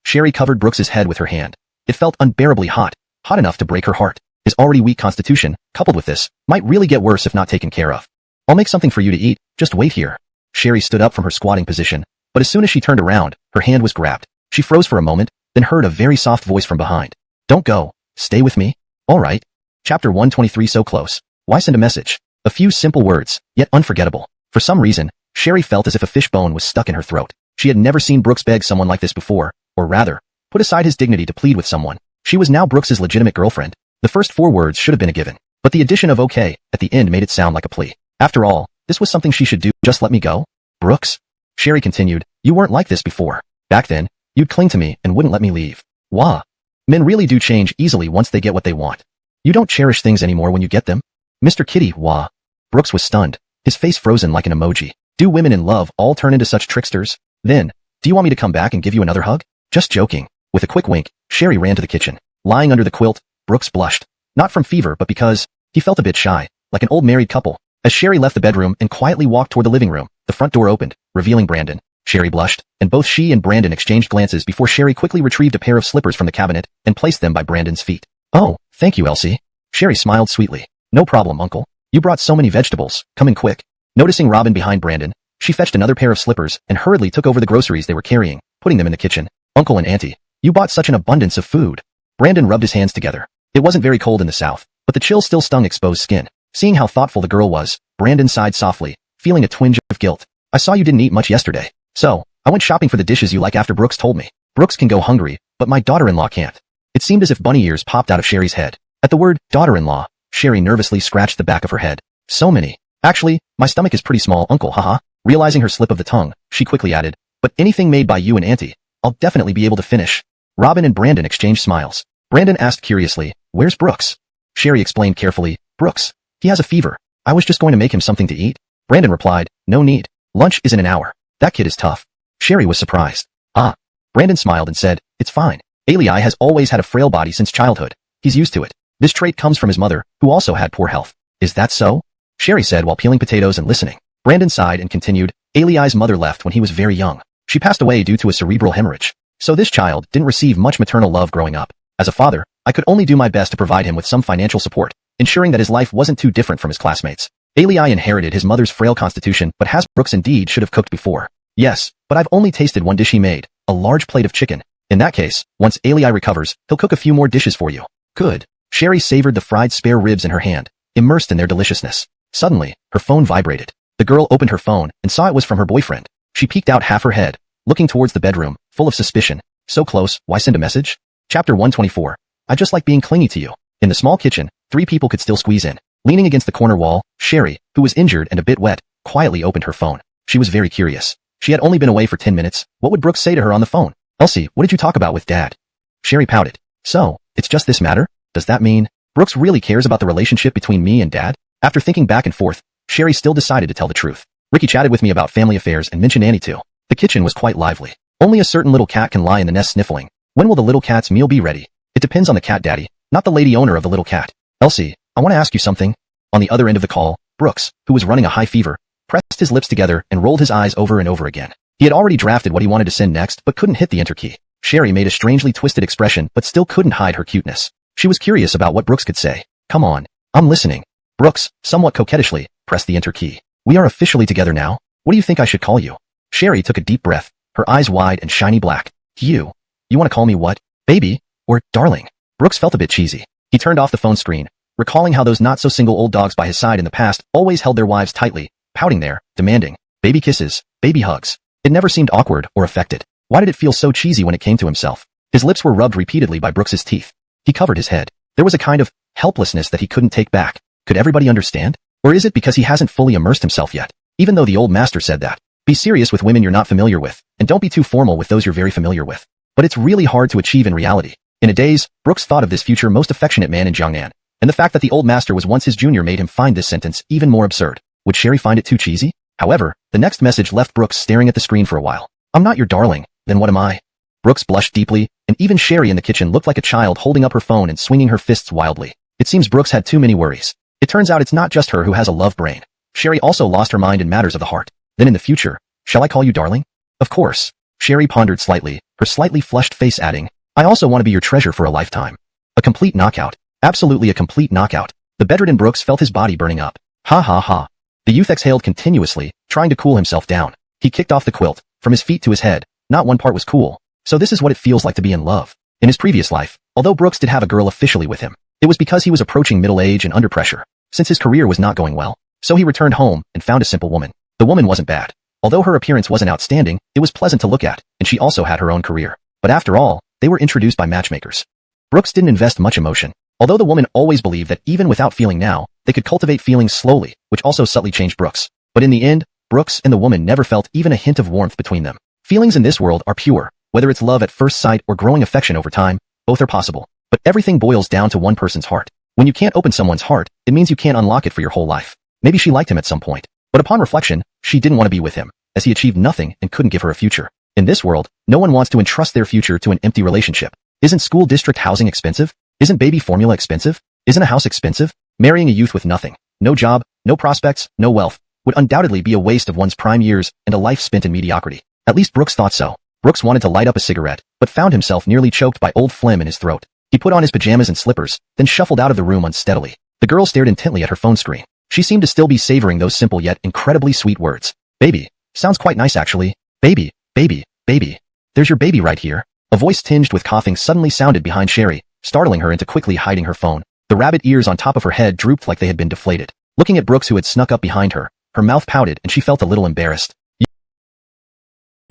Sherry covered Brooks's head with her hand. It felt unbearably hot enough to break her heart. His already weak constitution, coupled with this, might really get worse if not taken care of. I'll make something for you to eat, just wait here. Sherry stood up from her squatting position, but as soon as she turned around, her hand was grabbed. She froze for a moment, then heard a very soft voice from behind. Don't go. Stay with me. All right. Chapter 123. So close. Why send a message? A few simple words, yet unforgettable. For some reason, Sherry felt as if a fishbone was stuck in her throat. She had never seen Brooks beg someone like this before, or rather, put aside his dignity to plead with someone. She was now Brooks's legitimate girlfriend. The first 4 words should have been a given, but the addition of okay at the end made it sound like a plea. After all, this was something she should do. Just let me go? Brooks? Sherry continued, you weren't like this before. Back then, you'd cling to me and wouldn't let me leave. Wah. Men really do change easily once they get what they want. You don't cherish things anymore when you get them? Mr. Kitty, wah. Brooks was stunned, his face frozen like an emoji. Do women in love all turn into such tricksters? Then, do you want me to come back and give you another hug? Just joking. With a quick wink, Sherry ran to the kitchen. Lying under the quilt, Brooks blushed. Not from fever, but because he felt a bit shy, like an old married couple. As Sherry left the bedroom and quietly walked toward the living room, the front door opened, revealing Brandon. Sherry blushed, and both she and Brandon exchanged glances before Sherry quickly retrieved a pair of slippers from the cabinet and placed them by Brandon's feet. Oh, thank you, Elsie. Sherry smiled sweetly. No problem, uncle. You brought so many vegetables. Come in quick. Noticing Robin behind Brandon, she fetched another pair of slippers and hurriedly took over the groceries they were carrying, putting them in the kitchen. Uncle and Auntie, you bought such an abundance of food. Brandon rubbed his hands together. It wasn't very cold in the south, but the chill still stung exposed skin. Seeing how thoughtful the girl was, Brandon sighed softly, feeling a twinge of guilt. I saw you didn't eat much yesterday, so I went shopping for the dishes you like after Brooks told me. Brooks can go hungry, but my daughter-in-law can't. It seemed as if bunny ears popped out of Sherry's head. At the word daughter-in-law, Sherry nervously scratched the back of her head. So many. Actually, my stomach is pretty small, uncle, haha. Realizing her slip of the tongue, she quickly added, but anything made by you and Auntie, I'll definitely be able to finish. Robin and Brandon exchanged smiles. Brandon asked curiously, where's Brooks? Sherry explained carefully, Brooks. He has a fever. I was just going to make him something to eat. Brandon replied, no need. Lunch is in an hour. That kid is tough. Sherry was surprised. Ah. Brandon smiled and said, "It's fine. Ali has always had a frail body since childhood. He's used to it. This trait comes from his mother, who also had poor health." "Is that so?" Sherry said while peeling potatoes and listening. Brandon sighed and continued, "Ali's mother left when he was very young. She passed away due to a cerebral hemorrhage. So this child didn't receive much maternal love growing up. As a father, I could only do my best to provide him with some financial support, ensuring that his life wasn't too different from his classmates. Ali inherited his mother's frail constitution, but Brooks indeed should have cooked before." "Yes, but I've only tasted one dish he made, a large plate of chicken. In that case, once Ali recovers, he'll cook a few more dishes for you." "Good." Sherry savored the fried spare ribs in her hand, immersed in their deliciousness. Suddenly, her phone vibrated. The girl opened her phone and saw it was from her boyfriend. She peeked out half her head, looking towards the bedroom, full of suspicion. "So close, why send a message?" Chapter 124. "I just like being clingy to you." In the small kitchen, 3 people could still squeeze in. Leaning against the corner wall, Sherry, who was injured and a bit wet, quietly opened her phone. She was very curious. She had only been away for 10 minutes. What would Brooks say to her on the phone? "Elsie, what did you talk about with Dad?" Sherry pouted. "So, it's just this matter? Does that mean Brooks really cares about the relationship between me and Dad?" After thinking back and forth, Sherry still decided to tell the truth. "Ricky chatted with me about family affairs and mentioned Annie too." The kitchen was quite lively. Only a certain little cat can lie in the nest sniffling. When will the little cat's meal be ready? It depends on the cat daddy, not the lady owner of the little cat. "Elsie, I want to ask you something." On the other end of the call, Brooks, who was running a high fever, pressed his lips together and rolled his eyes over and over again. He had already drafted what he wanted to send next but couldn't hit the enter key. Sherry made a strangely twisted expression but still couldn't hide her cuteness. She was curious about what Brooks could say. "Come on, I'm listening." Brooks, somewhat coquettishly, pressed the enter key. "We are officially together now. What do you think I should call you?" Sherry took a deep breath, her eyes wide and shiny black. You want to call me what? Baby? Or darling?" Brooks felt a bit cheesy. He turned off the phone screen, recalling how those not-so-single old dogs by his side in the past always held their wives tightly, pouting there, demanding baby kisses, baby hugs. It never seemed awkward or affected. Why did it feel so cheesy when it came to himself? His lips were rubbed repeatedly by Brooks's teeth. He covered his head. There was a kind of helplessness that he couldn't take back. Could everybody understand? Or is it because he hasn't fully immersed himself yet? Even though the old master said that. Be serious with women you're not familiar with, and don't be too formal with those you're very familiar with. But it's really hard to achieve in reality. In a daze, Brooks thought of this future most affectionate man in Jiangnan, and the fact that the old master was once his junior made him find this sentence even more absurd. Would Sherry find it too cheesy? However, the next message left Brooks staring at the screen for a while. "I'm not your darling, then what am I?" Brooks blushed deeply, and even Sherry in the kitchen looked like a child holding up her phone and swinging her fists wildly. It seems Brooks had too many worries. It turns out it's not just her who has a love brain. Sherry also lost her mind in matters of the heart. Then in the future, shall I call you darling? Of course. Sherry pondered slightly, her slightly flushed face adding, "I also want to be your treasure for a lifetime." A complete knockout. Absolutely a complete knockout. The bedridden Brooks felt his body burning up. Ha ha ha. The youth exhaled continuously, trying to cool himself down. He kicked off the quilt, from his feet to his head. Not one part was cool. So this is what it feels like to be in love. In his previous life, although Brooks did have a girl officially with him, it was because he was approaching middle age and under pressure, since his career was not going well. So he returned home and found a simple woman. The woman wasn't bad. Although her appearance wasn't outstanding, it was pleasant to look at, and she also had her own career. But after all, they were introduced by matchmakers. Brooks didn't invest much emotion. Although the woman always believed that even without feeling now, they could cultivate feelings slowly, which also subtly changed Brooks. But in the end, Brooks and the woman never felt even a hint of warmth between them. Feelings in this world are pure. Whether it's love at first sight or growing affection over time, both are possible. But everything boils down to one person's heart. When you can't open someone's heart, it means you can't unlock it for your whole life. Maybe she liked him at some point. But upon reflection, she didn't want to be with him, as he achieved nothing and couldn't give her a future. In this world, no one wants to entrust their future to an empty relationship. Isn't school district housing expensive? Isn't baby formula expensive? Isn't a house expensive? Marrying a youth with nothing, no job, no prospects, no wealth, would undoubtedly be a waste of one's prime years and a life spent in mediocrity. At least Brooks thought so. Brooks wanted to light up a cigarette, but found himself nearly choked by old phlegm in his throat. He put on his pajamas and slippers, then shuffled out of the room unsteadily. The girl stared intently at her phone screen. She seemed to still be savoring those simple yet incredibly sweet words. Baby. Sounds quite nice actually. Baby, baby, baby. There's your baby right here. A voice tinged with coughing suddenly sounded behind Sherry, startling her into quickly hiding her phone. The rabbit ears on top of her head drooped like they had been deflated. Looking at Brooks who had snuck up behind her, her mouth pouted and she felt a little embarrassed.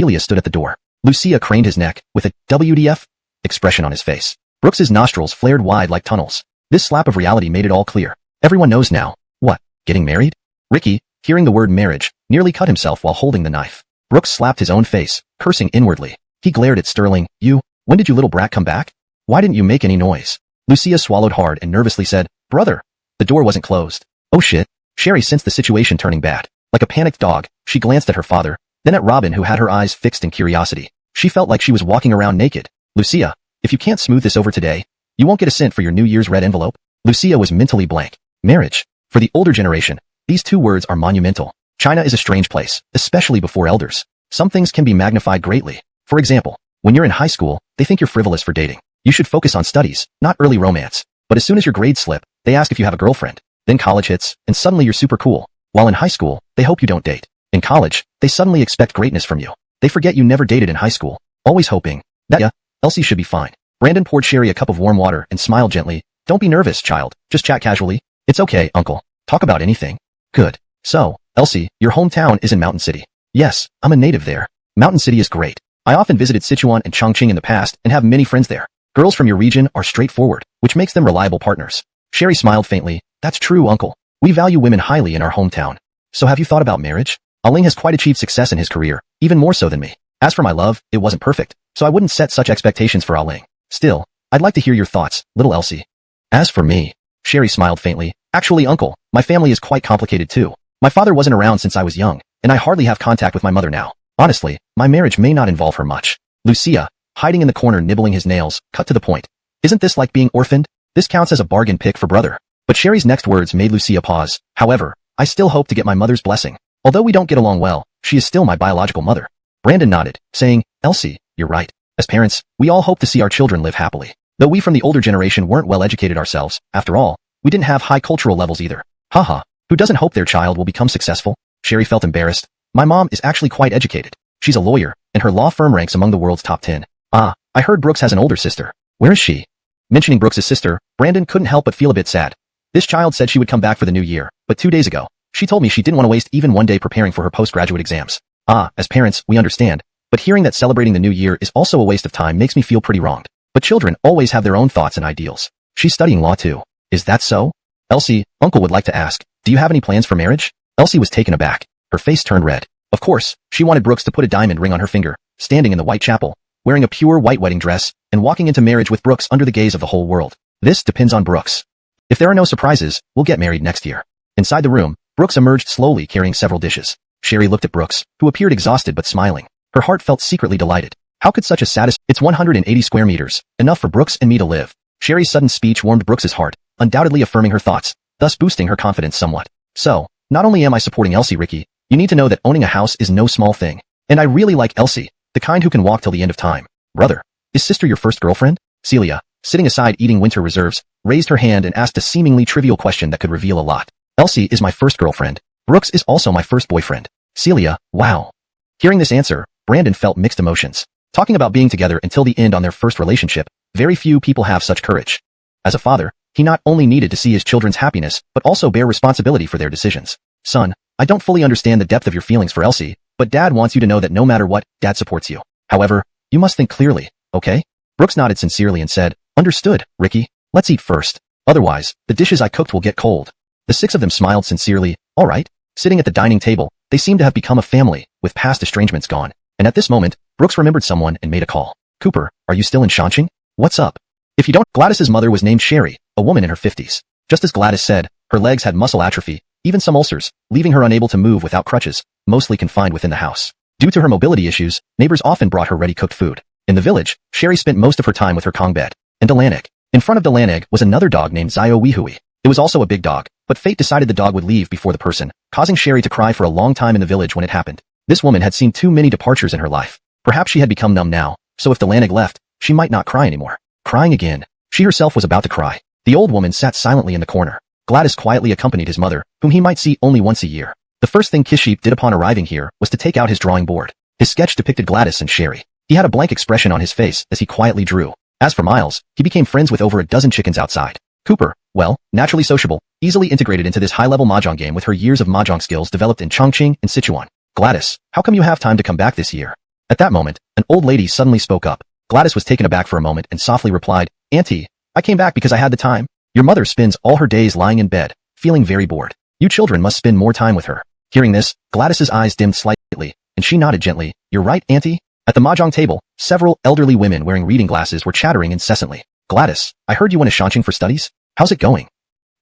Elia stood at the door. Lucia craned his neck, with a WDF expression on his face. Brooks's nostrils flared wide like tunnels. This slap of reality made it all clear. Everyone knows now. What? Getting married? Ricky, hearing the word marriage, nearly cut himself while holding the knife. Brooks slapped his own face, cursing inwardly. He glared at Sterling. When did you little brat come back? Why didn't you make any noise? Lucia swallowed hard and nervously said, Brother. The door wasn't closed. Oh shit. Sherry sensed the situation turning bad. Like a panicked dog, she glanced at her father, then at Robin who had her eyes fixed in curiosity. She felt like she was walking around naked. Lucia, if you can't smooth this over today, you won't get a cent for your New Year's red envelope. Lucia was mentally blank. Marriage. For the older generation, these two words are monumental. China is a strange place, especially before elders. Some things can be magnified greatly. For example, when you're in high school, they think you're frivolous for dating. You should focus on studies, not early romance. But as soon as your grades slip, they ask if you have a girlfriend. Then college hits, and suddenly you're super cool. While in high school, they hope you don't date. In college, they suddenly expect greatness from you. They forget you never dated in high school, always hoping that Elsie should be fine. Brandon poured Sherry a cup of warm water and smiled gently. Don't be nervous, child. Just chat casually. It's okay, uncle. Talk about anything. Good. So, Elsie, your hometown is in Mountain City. Yes, I'm a native there. Mountain City is great. I often visited Sichuan and Chongqing in the past and have many friends there. Girls from your region are straightforward, which makes them reliable partners. Sherry smiled faintly. That's true, uncle. We value women highly in our hometown. So have you thought about marriage? Aling has quite achieved success in his career, even more so than me. As for my love, it wasn't perfect, so I wouldn't set such expectations for Aling. Still, I'd like to hear your thoughts, little Elsie. As for me, Sherry smiled faintly. Actually, uncle, my family is quite complicated too. My father wasn't around since I was young, and I hardly have contact with my mother now. Honestly, my marriage may not involve her much. Lucia, hiding in the corner nibbling his nails, cut to the point. Isn't this like being orphaned? This counts as a bargain pick for brother. But Sherry's next words made Lucia pause. However, I still hope to get my mother's blessing. Although we don't get along well, she is still my biological mother. Brandon nodded, saying, Elsie, you're right. As parents, we all hope to see our children live happily. Though we from the older generation weren't well educated ourselves, after all, we didn't have high cultural levels either. Haha, who doesn't hope their child will become successful? Sherry felt embarrassed. My mom is actually quite educated. She's a lawyer, and her law firm ranks among the world's top 10. Ah, I heard Brooks has an older sister. Where is she? Mentioning Brooks' sister, Brandon couldn't help but feel a bit sad. This child said she would come back for the new year, but 2 days ago, she told me she didn't want to waste even one day preparing for her postgraduate exams. Ah, as parents, we understand, but hearing that celebrating the new year is also a waste of time makes me feel pretty wronged. But children always have their own thoughts and ideals. She's studying law too. Is that so? Elsie, uncle would like to ask, do you have any plans for marriage? Elsie was taken aback. Her face turned red. Of course, she wanted Brooks to put a diamond ring on her finger, standing in the white chapel, wearing a pure white wedding dress, and walking into marriage with Brooks under the gaze of the whole world. This depends on Brooks. If there are no surprises, we'll get married next year. Inside the room, Brooks emerged slowly carrying several dishes. Sherry looked at Brooks, who appeared exhausted but smiling. Her heart felt secretly delighted. How could such a It's 180 square meters, enough for Brooks and me to live. Sherry's sudden speech warmed Brooks's heart, undoubtedly affirming her thoughts, thus boosting her confidence somewhat. So, not only am I supporting Elsie, Ricky, you need to know that owning a house is no small thing. And I really like Elsie, the kind who can walk till the end of time. Brother, is sister your first girlfriend? Celia, sitting aside eating winter reserves, raised her hand and asked a seemingly trivial question that could reveal a lot. Elsie is my first girlfriend. Brooks is also my first boyfriend. Celia, wow. Hearing this answer, Brandon felt mixed emotions. Talking about being together until the end on their first relationship, very few people have such courage. As a father, he not only needed to see his children's happiness, but also bear responsibility for their decisions. Son, I don't fully understand the depth of your feelings for Elsie, but Dad wants you to know that no matter what, Dad supports you. However, you must think clearly, okay? Brooks nodded sincerely and said, understood, Ricky. Let's eat first. Otherwise, the dishes I cooked will get cold. The six of them smiled sincerely. All right. Sitting at the dining table, they seemed to have become a family, with past estrangements gone. And at this moment, Brooks remembered someone and made a call. Cooper, are you still in Chongqing? What's up? If you don't, Gladys's mother was named Sherry, a woman in her 50s. Just as Gladys said, her legs had muscle atrophy, even some ulcers, leaving her unable to move without crutches, mostly confined within the house. Due to her mobility issues, neighbors often brought her ready-cooked food. In the village, Sherry spent most of her time with her Kong bed. And Delaneg. In front of Delaneg was another dog named Zio Wehui. It was also a big dog, but fate decided the dog would leave before the person, causing Sherry to cry for a long time in the village when it happened. This woman had seen too many departures in her life. Perhaps she had become numb now, so if Delaneg left, she might not cry anymore. Crying again. She herself was about to cry. The old woman sat silently in the corner. Gladys quietly accompanied his mother, whom he might see only once a year. The first thing Kiship did upon arriving here was to take out his drawing board. His sketch depicted Gladys and Sherry. He had a blank expression on his face as he quietly drew. As for Miles, he became friends with over a dozen chickens outside. Cooper, well, naturally sociable, easily integrated into this high-level mahjong game with her years of mahjong skills developed in Chongqing and Sichuan. Gladys, how come you have time to come back this year? At that moment, an old lady suddenly spoke up. Gladys was taken aback for a moment and softly replied, Auntie, I came back because I had the time. Your mother spends all her days lying in bed, feeling very bored. You children must spend more time with her. Hearing this, Gladys's eyes dimmed slightly, and she nodded gently. You're right, Auntie. At the mahjong table, several elderly women wearing reading glasses were chattering incessantly. Gladys, I heard you went to Chongqing for studies? How's it going?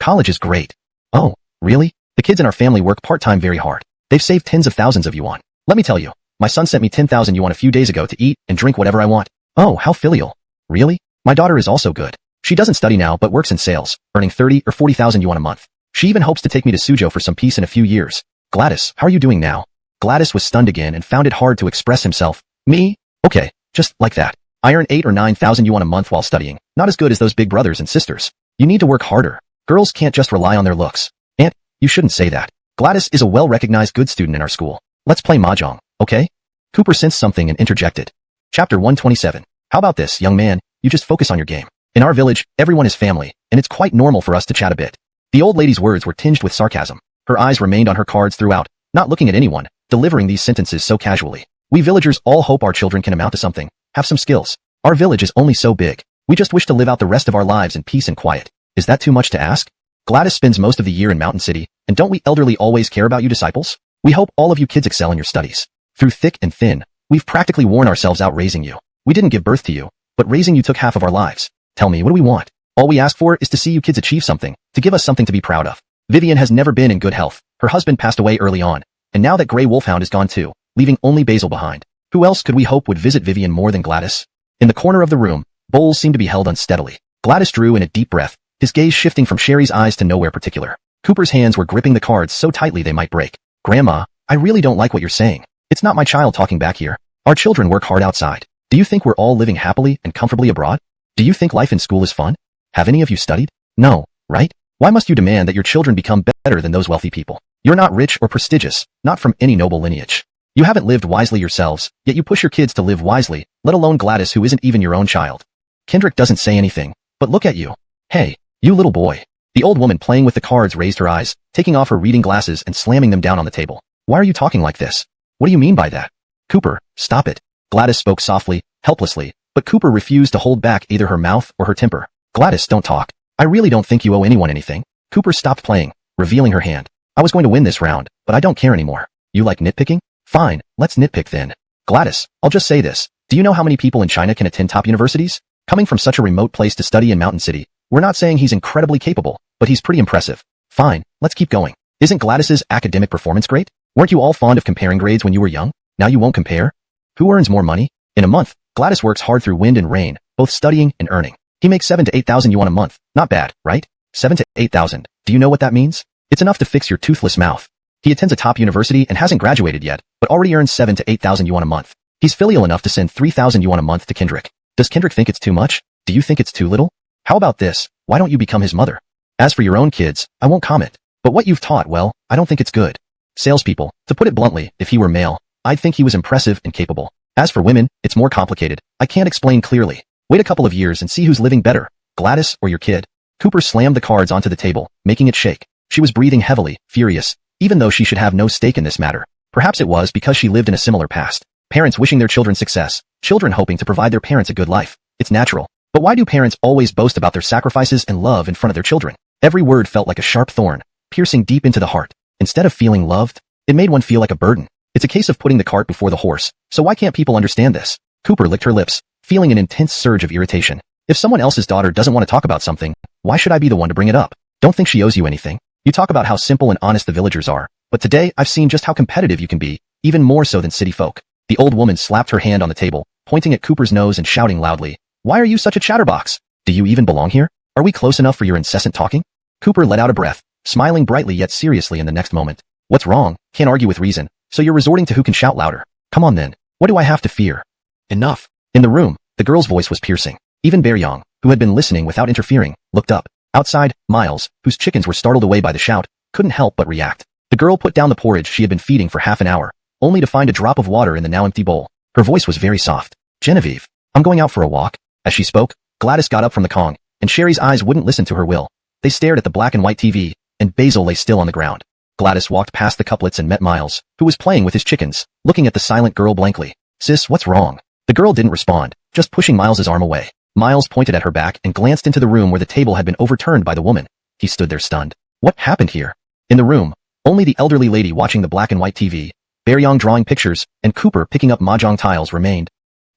College is great. Oh, really? The kids in our family work part-time very hard. They've saved tens of thousands of yuan. Let me tell you, My son sent me 10,000 yuan a few days ago to eat and drink whatever I want. Oh, how filial. Really? My daughter is also good. She doesn't study now but works in sales, earning 30 or 40,000 yuan a month. She even hopes to take me to Suzhou for some peace in a few years. Gladys, how are you doing now? Gladys was stunned again and found it hard to express himself. Me? Okay, just like that. I earn 8 or 9,000 yuan a month while studying. Not as good as those big brothers and sisters. You need to work harder. Girls can't just rely on their looks. Aunt, you shouldn't say that. Gladys is a well-recognized good student in our school. Let's play mahjong, okay? Cooper sensed something and interjected. Chapter 127. How about this, young man? You just focus on your game. In our village, everyone is family, and it's quite normal for us to chat a bit. The old lady's words were tinged with sarcasm. Her eyes remained on her cards throughout, not looking at anyone, delivering these sentences so casually. We villagers all hope our children can amount to something, have some skills. Our village is only so big. We just wish to live out the rest of our lives in peace and quiet. Is that too much to ask? Gladys spends most of the year in Mountain City, and don't we elderly always care about you disciples? We hope all of you kids excel in your studies. Through thick and thin, we've practically worn ourselves out raising you. We didn't give birth to you, but raising you took half of our lives. Tell me, what do we want? All we ask for is to see you kids achieve something, to give us something to be proud of. Vivian has never been in good health. Her husband passed away early on, and now that Grey Wolfhound is gone too, leaving only Basil behind. Who else could we hope would visit Vivian more than Gladys? In the corner of the room, bowls seemed to be held unsteadily. Gladys drew in a deep breath, his gaze shifting from Sherry's eyes to nowhere particular. Cooper's hands were gripping the cards so tightly they might break. Grandma, I really don't like what you're saying. It's not my child talking back here. Our children work hard outside. Do you think we're all living happily and comfortably abroad? Do you think life in school is fun? Have any of you studied? No, right? Why must you demand that your children become better than those wealthy people? You're not rich or prestigious, not from any noble lineage. You haven't lived wisely yourselves, yet you push your kids to live wisely, let alone Gladys who isn't even your own child. Kendrick doesn't say anything, but look at you. Hey, you little boy. The old woman playing with the cards raised her eyes, taking off her reading glasses and slamming them down on the table. Why are you talking like this? What do you mean by that? Cooper, stop it. Gladys spoke softly, helplessly, but Cooper refused to hold back either her mouth or her temper. Gladys, don't talk. I really don't think you owe anyone anything. Cooper stopped playing, revealing her hand. I was going to win this round, but I don't care anymore. You like nitpicking? Fine, let's nitpick then. Gladys, I'll just say this. Do you know how many people in China can attend top universities? Coming from such a remote place to study in Mountain City, we're not saying he's incredibly capable, but he's pretty impressive. Fine, let's keep going. Isn't Gladys's academic performance great? Weren't you all fond of comparing grades when you were young? Now you won't compare? Who earns more money? In a month, Gladys works hard through wind and rain, both studying and earning. He makes 7 to 8,000 yuan a month. Not bad, right? 7 to 8,000. Do you know what that means? It's enough to fix your toothless mouth. He attends a top university and hasn't graduated yet, but already earns 7 to 8,000 yuan a month. He's filial enough to send 3,000 yuan a month to Kendrick. Does Kendrick think it's too much? Do you think it's too little? How about this? Why don't you become his mother? As for your own kids, I won't comment. But what you've taught, well, I don't think it's good. Salespeople, to put it bluntly, if he were male, I'd think he was impressive and capable. As for women, it's more complicated. I can't explain clearly. Wait a couple of years and see who's living better, Gladys or your kid. Cooper slammed the cards onto the table, making it shake. She was breathing heavily, furious, even though she should have no stake in this matter. Perhaps it was because she lived in a similar past. Parents wishing their children success, children hoping to provide their parents a good life. It's natural. But why do parents always boast about their sacrifices and love in front of their children? Every word felt like a sharp thorn, piercing deep into the heart. Instead of feeling loved, it made one feel like a burden. It's a case of putting the cart before the horse. So why can't people understand this? Cooper licked her lips, feeling an intense surge of irritation. If someone else's daughter doesn't want to talk about something, why should I be the one to bring it up? Don't think she owes you anything. You talk about how simple and honest the villagers are, but today I've seen just how competitive you can be, even more so than city folk. The old woman slapped her hand on the table, pointing at Cooper's nose and shouting loudly, "Why are you such a chatterbox? Do you even belong here? Are we close enough for your incessant talking?" Cooper let out a breath, smiling brightly yet seriously in the next moment. What's wrong? Can't argue with reason, so you're resorting to who can shout louder. Come on then, what do I have to fear? Enough. In the room, the girl's voice was piercing. Even Bearyong, who had been listening without interfering, looked up. Outside, Miles, whose chickens were startled away by the shout, couldn't help but react. The girl put down the porridge she had been feeding for half an hour, only to find a drop of water in the now empty bowl. Her voice was very soft. "Genevieve, I'm going out for a walk." As she spoke, Gladys got up from the Kong, and Sherry's eyes wouldn't listen to her will. They stared at the black and white TV, and Basil lay still on the ground. Gladys walked past the couplets and met Miles, who was playing with his chickens, looking at the silent girl blankly. "Sis, what's wrong?" The girl didn't respond, just pushing Miles's arm away. Miles pointed at her back and glanced into the room where the table had been overturned by the woman. He stood there stunned. What happened here? In the room, only the elderly lady watching the black and white TV, Bearyong drawing pictures, and Cooper picking up mahjong tiles remained.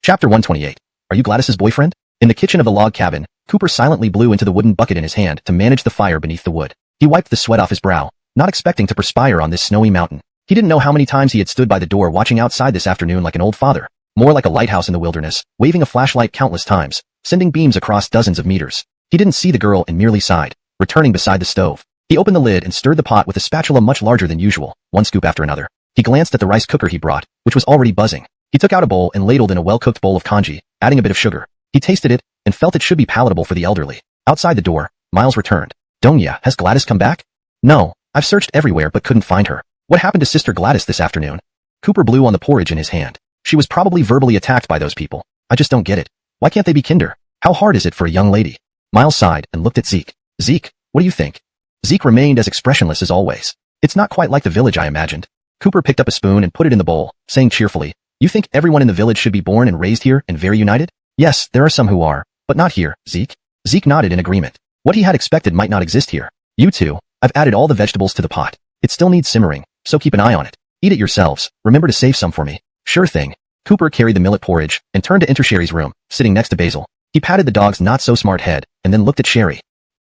Chapter 128. Are you Gladys's boyfriend? In the kitchen of the log cabin, Cooper silently blew into the wooden bucket in his hand to manage the fire beneath the wood. He wiped the sweat off his brow, not expecting to perspire on this snowy mountain. He didn't know how many times he had stood by the door watching outside this afternoon like an old father, more like a lighthouse in the wilderness, waving a flashlight countless times, sending beams across dozens of meters. He didn't see the girl and merely sighed, returning beside the stove. He opened the lid and stirred the pot with a spatula much larger than usual, one scoop after another. He glanced at the rice cooker he brought, which was already buzzing. He took out a bowl and ladled in a well-cooked bowl of congee, adding a bit of sugar. He tasted it and felt it should be palatable for the elderly. Outside the door, Miles returned. Donghua, has Gladys come back? No, I've searched everywhere but couldn't find her. What happened to Sister Gladys this afternoon? Cooper blew on the porridge in his hand. She was probably verbally attacked by those people. I just don't get it. Why can't they be kinder? How hard is it for a young lady? Miles sighed and looked at Zeke. Zeke, what do you think? Zeke remained as expressionless as always. It's not quite like the village I imagined. Cooper picked up a spoon and put it in the bowl, saying cheerfully, You think everyone in the village should be born and raised here and very united? Yes, there are some who are, but not here, Zeke. Zeke nodded in agreement. What he had expected might not exist here. You too. I've added all the vegetables to the pot. It still needs simmering, so keep an eye on it. Eat it yourselves. Remember to save some for me. Sure thing. Cooper carried the millet porridge and turned to enter Sherry's room, sitting next to Basil. He patted the dog's not-so-smart head and then looked at Sherry.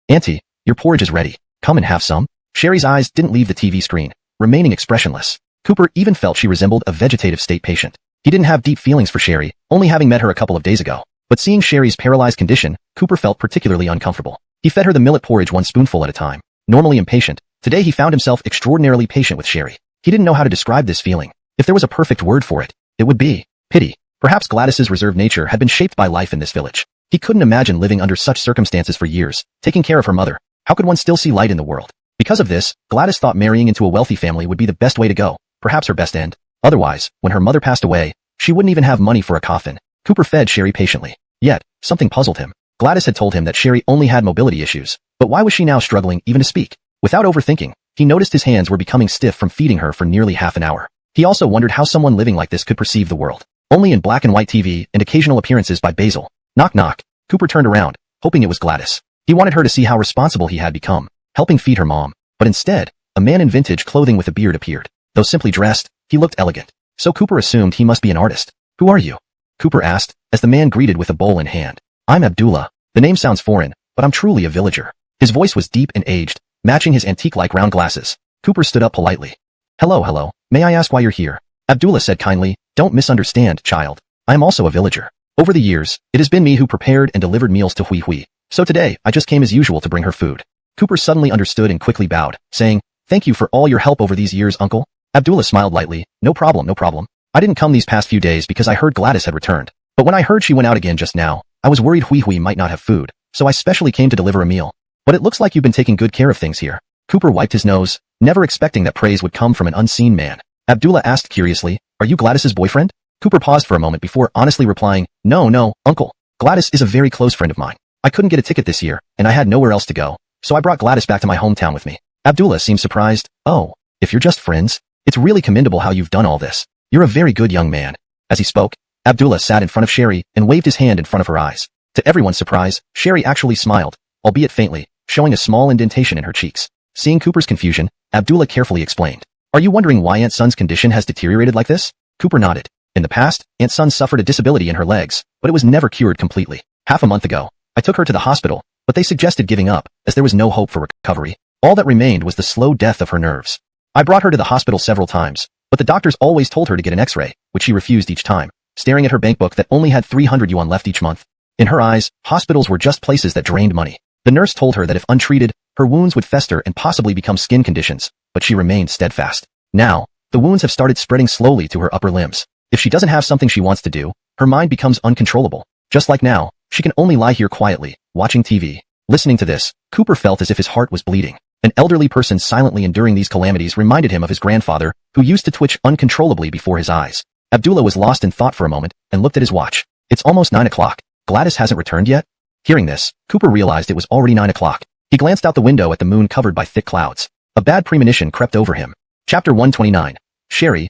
Auntie, your porridge is ready. Come and have some. Sherry's eyes didn't leave the TV screen, remaining expressionless. Cooper even felt she resembled a vegetative state patient. He didn't have deep feelings for Sherry, only having met her a couple of days ago. But seeing Sherry's paralyzed condition, Cooper felt particularly uncomfortable. He fed her the millet porridge one spoonful at a time. Normally impatient, today he found himself extraordinarily patient with Sherry. He didn't know how to describe this feeling. If there was a perfect word for it, it would be pity. Perhaps Gladys's reserved nature had been shaped by life in this village. He couldn't imagine living under such circumstances for years, taking care of her mother. How could one still see light in the world? Because of this, Gladys thought marrying into a wealthy family would be the best way to go, perhaps her best end. Otherwise, when her mother passed away, she wouldn't even have money for a coffin. Cooper fed Sherry patiently. Yet, something puzzled him. Gladys had told him that Sherry only had mobility issues, but why was she now struggling even to speak? Without overthinking, he noticed his hands were becoming stiff from feeding her for nearly half an hour. He also wondered how someone living like this could perceive the world. Only in black and white TV and occasional appearances by Basil. Knock knock. Cooper turned around, hoping it was Gladys. He wanted her to see how responsible he had become, helping feed her mom. But instead, a man in vintage clothing with a beard appeared. Though simply dressed, he looked elegant. So Cooper assumed he must be an artist. Who are you? Cooper asked, as the man greeted with a bowl in hand. I'm Abdullah. The name sounds foreign, but I'm truly a villager. His voice was deep and aged, matching his antique-like round glasses. Cooper stood up politely. Hello. May I ask why you're here? Abdullah said kindly, Don't misunderstand, child. I am also a villager. Over the years, it has been me who prepared and delivered meals to Hui. So today, I just came as usual to bring her food. Cooper suddenly understood and quickly bowed, saying, Thank you for all your help over these years, uncle. Abdullah smiled lightly. No problem. I didn't come these past few days because I heard Gladys had returned. But when I heard she went out again just now, I was worried Hui might not have food, so I specially came to deliver a meal. But it looks like you've been taking good care of things here. Cooper wiped his nose, never expecting that praise would come from an unseen man. Abdullah asked curiously, Are you Gladys's boyfriend? Cooper paused for a moment before honestly replying, No, uncle. Gladys is a very close friend of mine. I couldn't get a ticket this year, and I had nowhere else to go, so I brought Gladys back to my hometown with me. Abdullah seemed surprised. Oh, if you're just friends, it's really commendable how you've done all this. You're a very good young man. As he spoke, Abdullah sat in front of Sherry and waved his hand in front of her eyes. To everyone's surprise, Sherry actually smiled, albeit faintly, showing a small indentation in her cheeks. Seeing Cooper's confusion, Abdullah carefully explained. Are you wondering why Aunt Sun's condition has deteriorated like this? Cooper nodded. In the past, Aunt Sun suffered a disability in her legs, but it was never cured completely. Half a month ago, I took her to the hospital, but they suggested giving up, as there was no hope for recovery. All that remained was the slow death of her nerves. I brought her to the hospital several times, but the doctors always told her to get an x-ray, which she refused each time, staring at her bank book that only had 300 yuan left each month. In her eyes, hospitals were just places that drained money. The nurse told her that if untreated, her wounds would fester and possibly become skin conditions, but she remained steadfast. Now, the wounds have started spreading slowly to her upper limbs. If she doesn't have something she wants to do, her mind becomes uncontrollable. Just like now, she can only lie here quietly, watching TV. Listening to this, Cooper felt as if his heart was bleeding. An elderly person silently enduring these calamities reminded him of his grandfather, who used to twitch uncontrollably before his eyes. Abdullah was lost in thought for a moment and looked at his watch. It's almost 9 o'clock. Gladys hasn't returned yet? Hearing this, Cooper realized it was already 9 o'clock. He glanced out the window at the moon covered by thick clouds. A bad premonition crept over him. Chapter 129. Sherry,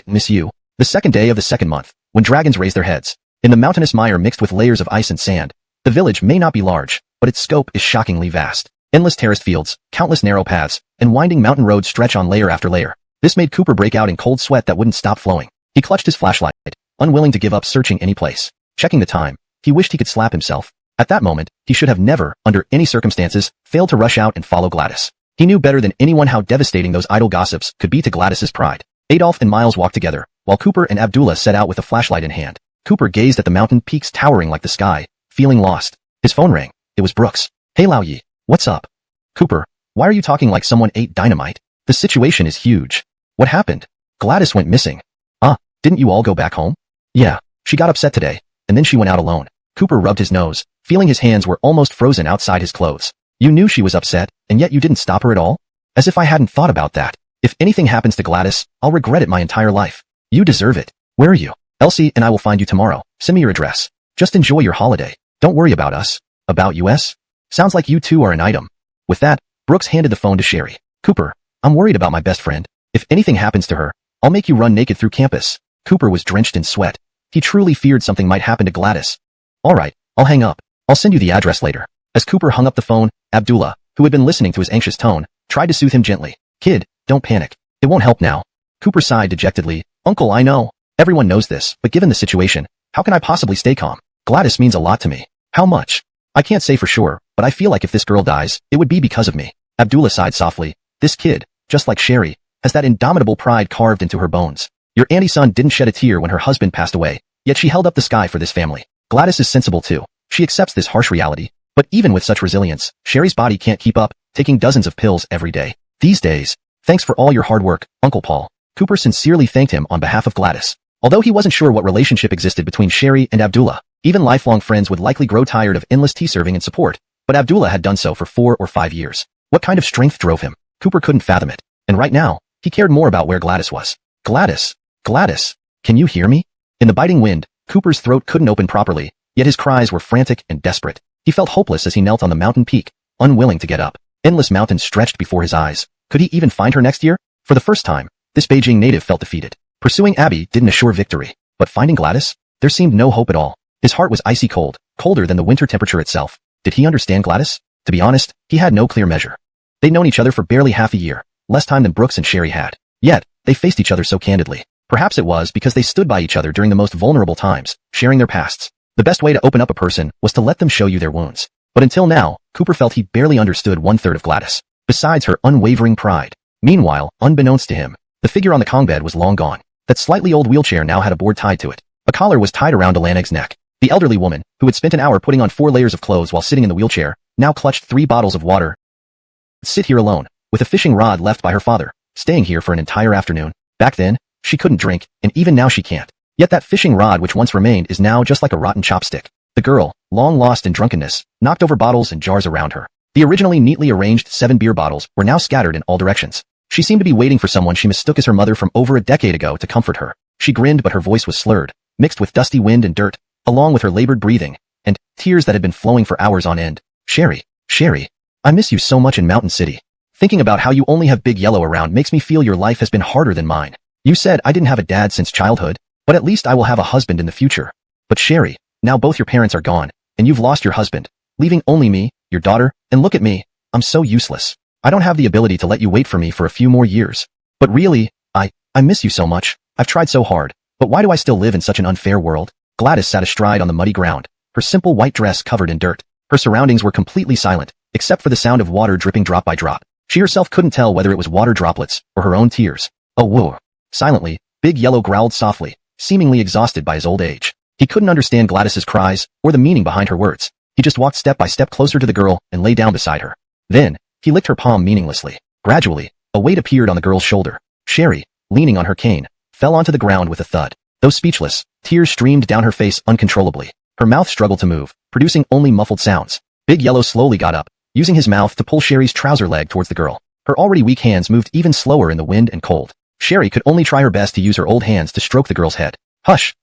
miss you. The second day of the second month, when dragons raise their heads. In the mountainous mire mixed with layers of ice and sand. The village may not be large, but its scope is shockingly vast. Endless terraced fields, countless narrow paths, and winding mountain roads stretch on layer after layer. This made Cooper break out in cold sweat that wouldn't stop flowing. He clutched his flashlight, unwilling to give up searching any place. Checking the time, he wished he could slap himself. At that moment, he should have never, under any circumstances, failed to rush out and follow Gladys. He knew better than anyone how devastating those idle gossips could be to Gladys's pride. Adolf and Miles walked together, while Cooper and Abdullah set out with a flashlight in hand. Cooper gazed at the mountain peaks towering like the sky, feeling lost. His phone rang. It was Brooks. Hey Lao Yi, what's up? Cooper, why are you talking like someone ate dynamite? The situation is huge. What happened? Gladys went missing. Didn't you all go back home? Yeah, she got upset today, and then she went out alone. Cooper rubbed his nose, feeling his hands were almost frozen outside his clothes. You knew she was upset, and yet you didn't stop her at all? As if I hadn't thought about that. If anything happens to Gladys, I'll regret it my entire life. You deserve it. Where are you? Elsie and I will find you tomorrow. Send me your address. Just enjoy your holiday. Don't worry about us. About US? Sounds like you two are an item. With that, Brooks handed the phone to Sherry. Cooper, I'm worried about my best friend. If anything happens to her, I'll make you run naked through campus. Cooper was drenched in sweat. He truly feared something might happen to Gladys. All right, I'll hang up. I'll send you the address later. As Cooper hung up the phone, Abdullah, who had been listening to his anxious tone, tried to soothe him gently. Kid, don't panic. It won't help now. Cooper sighed dejectedly. Uncle, I know. Everyone knows this, but given the situation, how can I possibly stay calm? Gladys means a lot to me. How much? I can't say for sure, but I feel like if this girl dies, it would be because of me. Abdullah sighed softly. This kid, just like Sherry, has that indomitable pride carved into her bones. Your auntie son didn't shed a tear when her husband passed away, yet she held up the sky for this family. Gladys is sensible too. She accepts this harsh reality. But even with such resilience, Sherry's body can't keep up, taking dozens of pills every day. These days, thanks for all your hard work, Uncle Paul. Cooper sincerely thanked him on behalf of Gladys. Although he wasn't sure what relationship existed between Sherry and Abdullah, even lifelong friends would likely grow tired of endless tea serving and support, but Abdullah had done so for 4 or 5 years. What kind of strength drove him? Cooper couldn't fathom it. And right now, he cared more about where Gladys was. Gladys, can you hear me? In the biting wind, Cooper's throat couldn't open properly, yet his cries were frantic and desperate. He felt hopeless as he knelt on the mountain peak, unwilling to get up. Endless mountains stretched before his eyes. Could he even find her next year? For the first time, this Beijing native felt defeated. Pursuing Abby didn't assure victory, but finding Gladys? There seemed no hope at all. His heart was icy cold, colder than the winter temperature itself. Did he understand Gladys? To be honest, he had no clear measure. They'd known each other for barely half a year, less time than Brooks and Sherry had. Yet, they faced each other so candidly. Perhaps it was because they stood by each other during the most vulnerable times, sharing their pasts. The best way to open up a person was to let them show you their wounds. But until now, Cooper felt he barely understood 1/3 of Gladys, besides her unwavering pride. Meanwhile, unbeknownst to him, the figure on the Kong bed was long gone. That slightly old wheelchair now had a board tied to it. A collar was tied around Alaneg's neck. The elderly woman, who had spent an hour putting on 4 layers of clothes while sitting in the wheelchair, now clutched 3 bottles of water. Sit here alone, with a fishing rod left by her father, staying here for an entire afternoon. Back then, she couldn't drink, and even now she can't. Yet that fishing rod which once remained is now just like a rotten chopstick. The girl, long lost in drunkenness, knocked over bottles and jars around her. The originally neatly arranged 7 beer bottles were now scattered in all directions. She seemed to be waiting for someone she mistook as her mother from over a decade ago to comfort her. She grinned, but her voice was slurred, mixed with dusty wind and dirt, along with her labored breathing, and tears that had been flowing for hours on end. Sherry, I miss you so much in Mountain City. Thinking about how you only have Big Yellow around makes me feel your life has been harder than mine. You said I didn't have a dad since childhood, but at least I will have a husband in the future. But Sherry, now both your parents are gone, and you've lost your husband, leaving only me, your daughter, and look at me, I'm so useless. I don't have the ability to let you wait for me for a few more years. But really, I miss you so much. I've tried so hard, but why do I still live in such an unfair world? Gladys sat astride on the muddy ground, her simple white dress covered in dirt. Her surroundings were completely silent, except for the sound of water dripping drop by drop. She herself couldn't tell whether it was water droplets or her own tears. Oh whoa. Silently, Big Yellow growled softly, seemingly exhausted by his old age. He couldn't understand Gladys's cries or the meaning behind her words. He just walked step by step closer to the girl and lay down beside her. Then, he licked her palm meaninglessly. Gradually, a weight appeared on the girl's shoulder. Sherry, leaning on her cane, fell onto the ground with a thud. Though speechless, tears streamed down her face uncontrollably. Her mouth struggled to move, producing only muffled sounds. Big Yellow slowly got up, using his mouth to pull Sherry's trouser leg towards the girl. Her already weak hands moved even slower in the wind and cold. Sherry could only try her best to use her old hands to stroke the girl's head. Hush,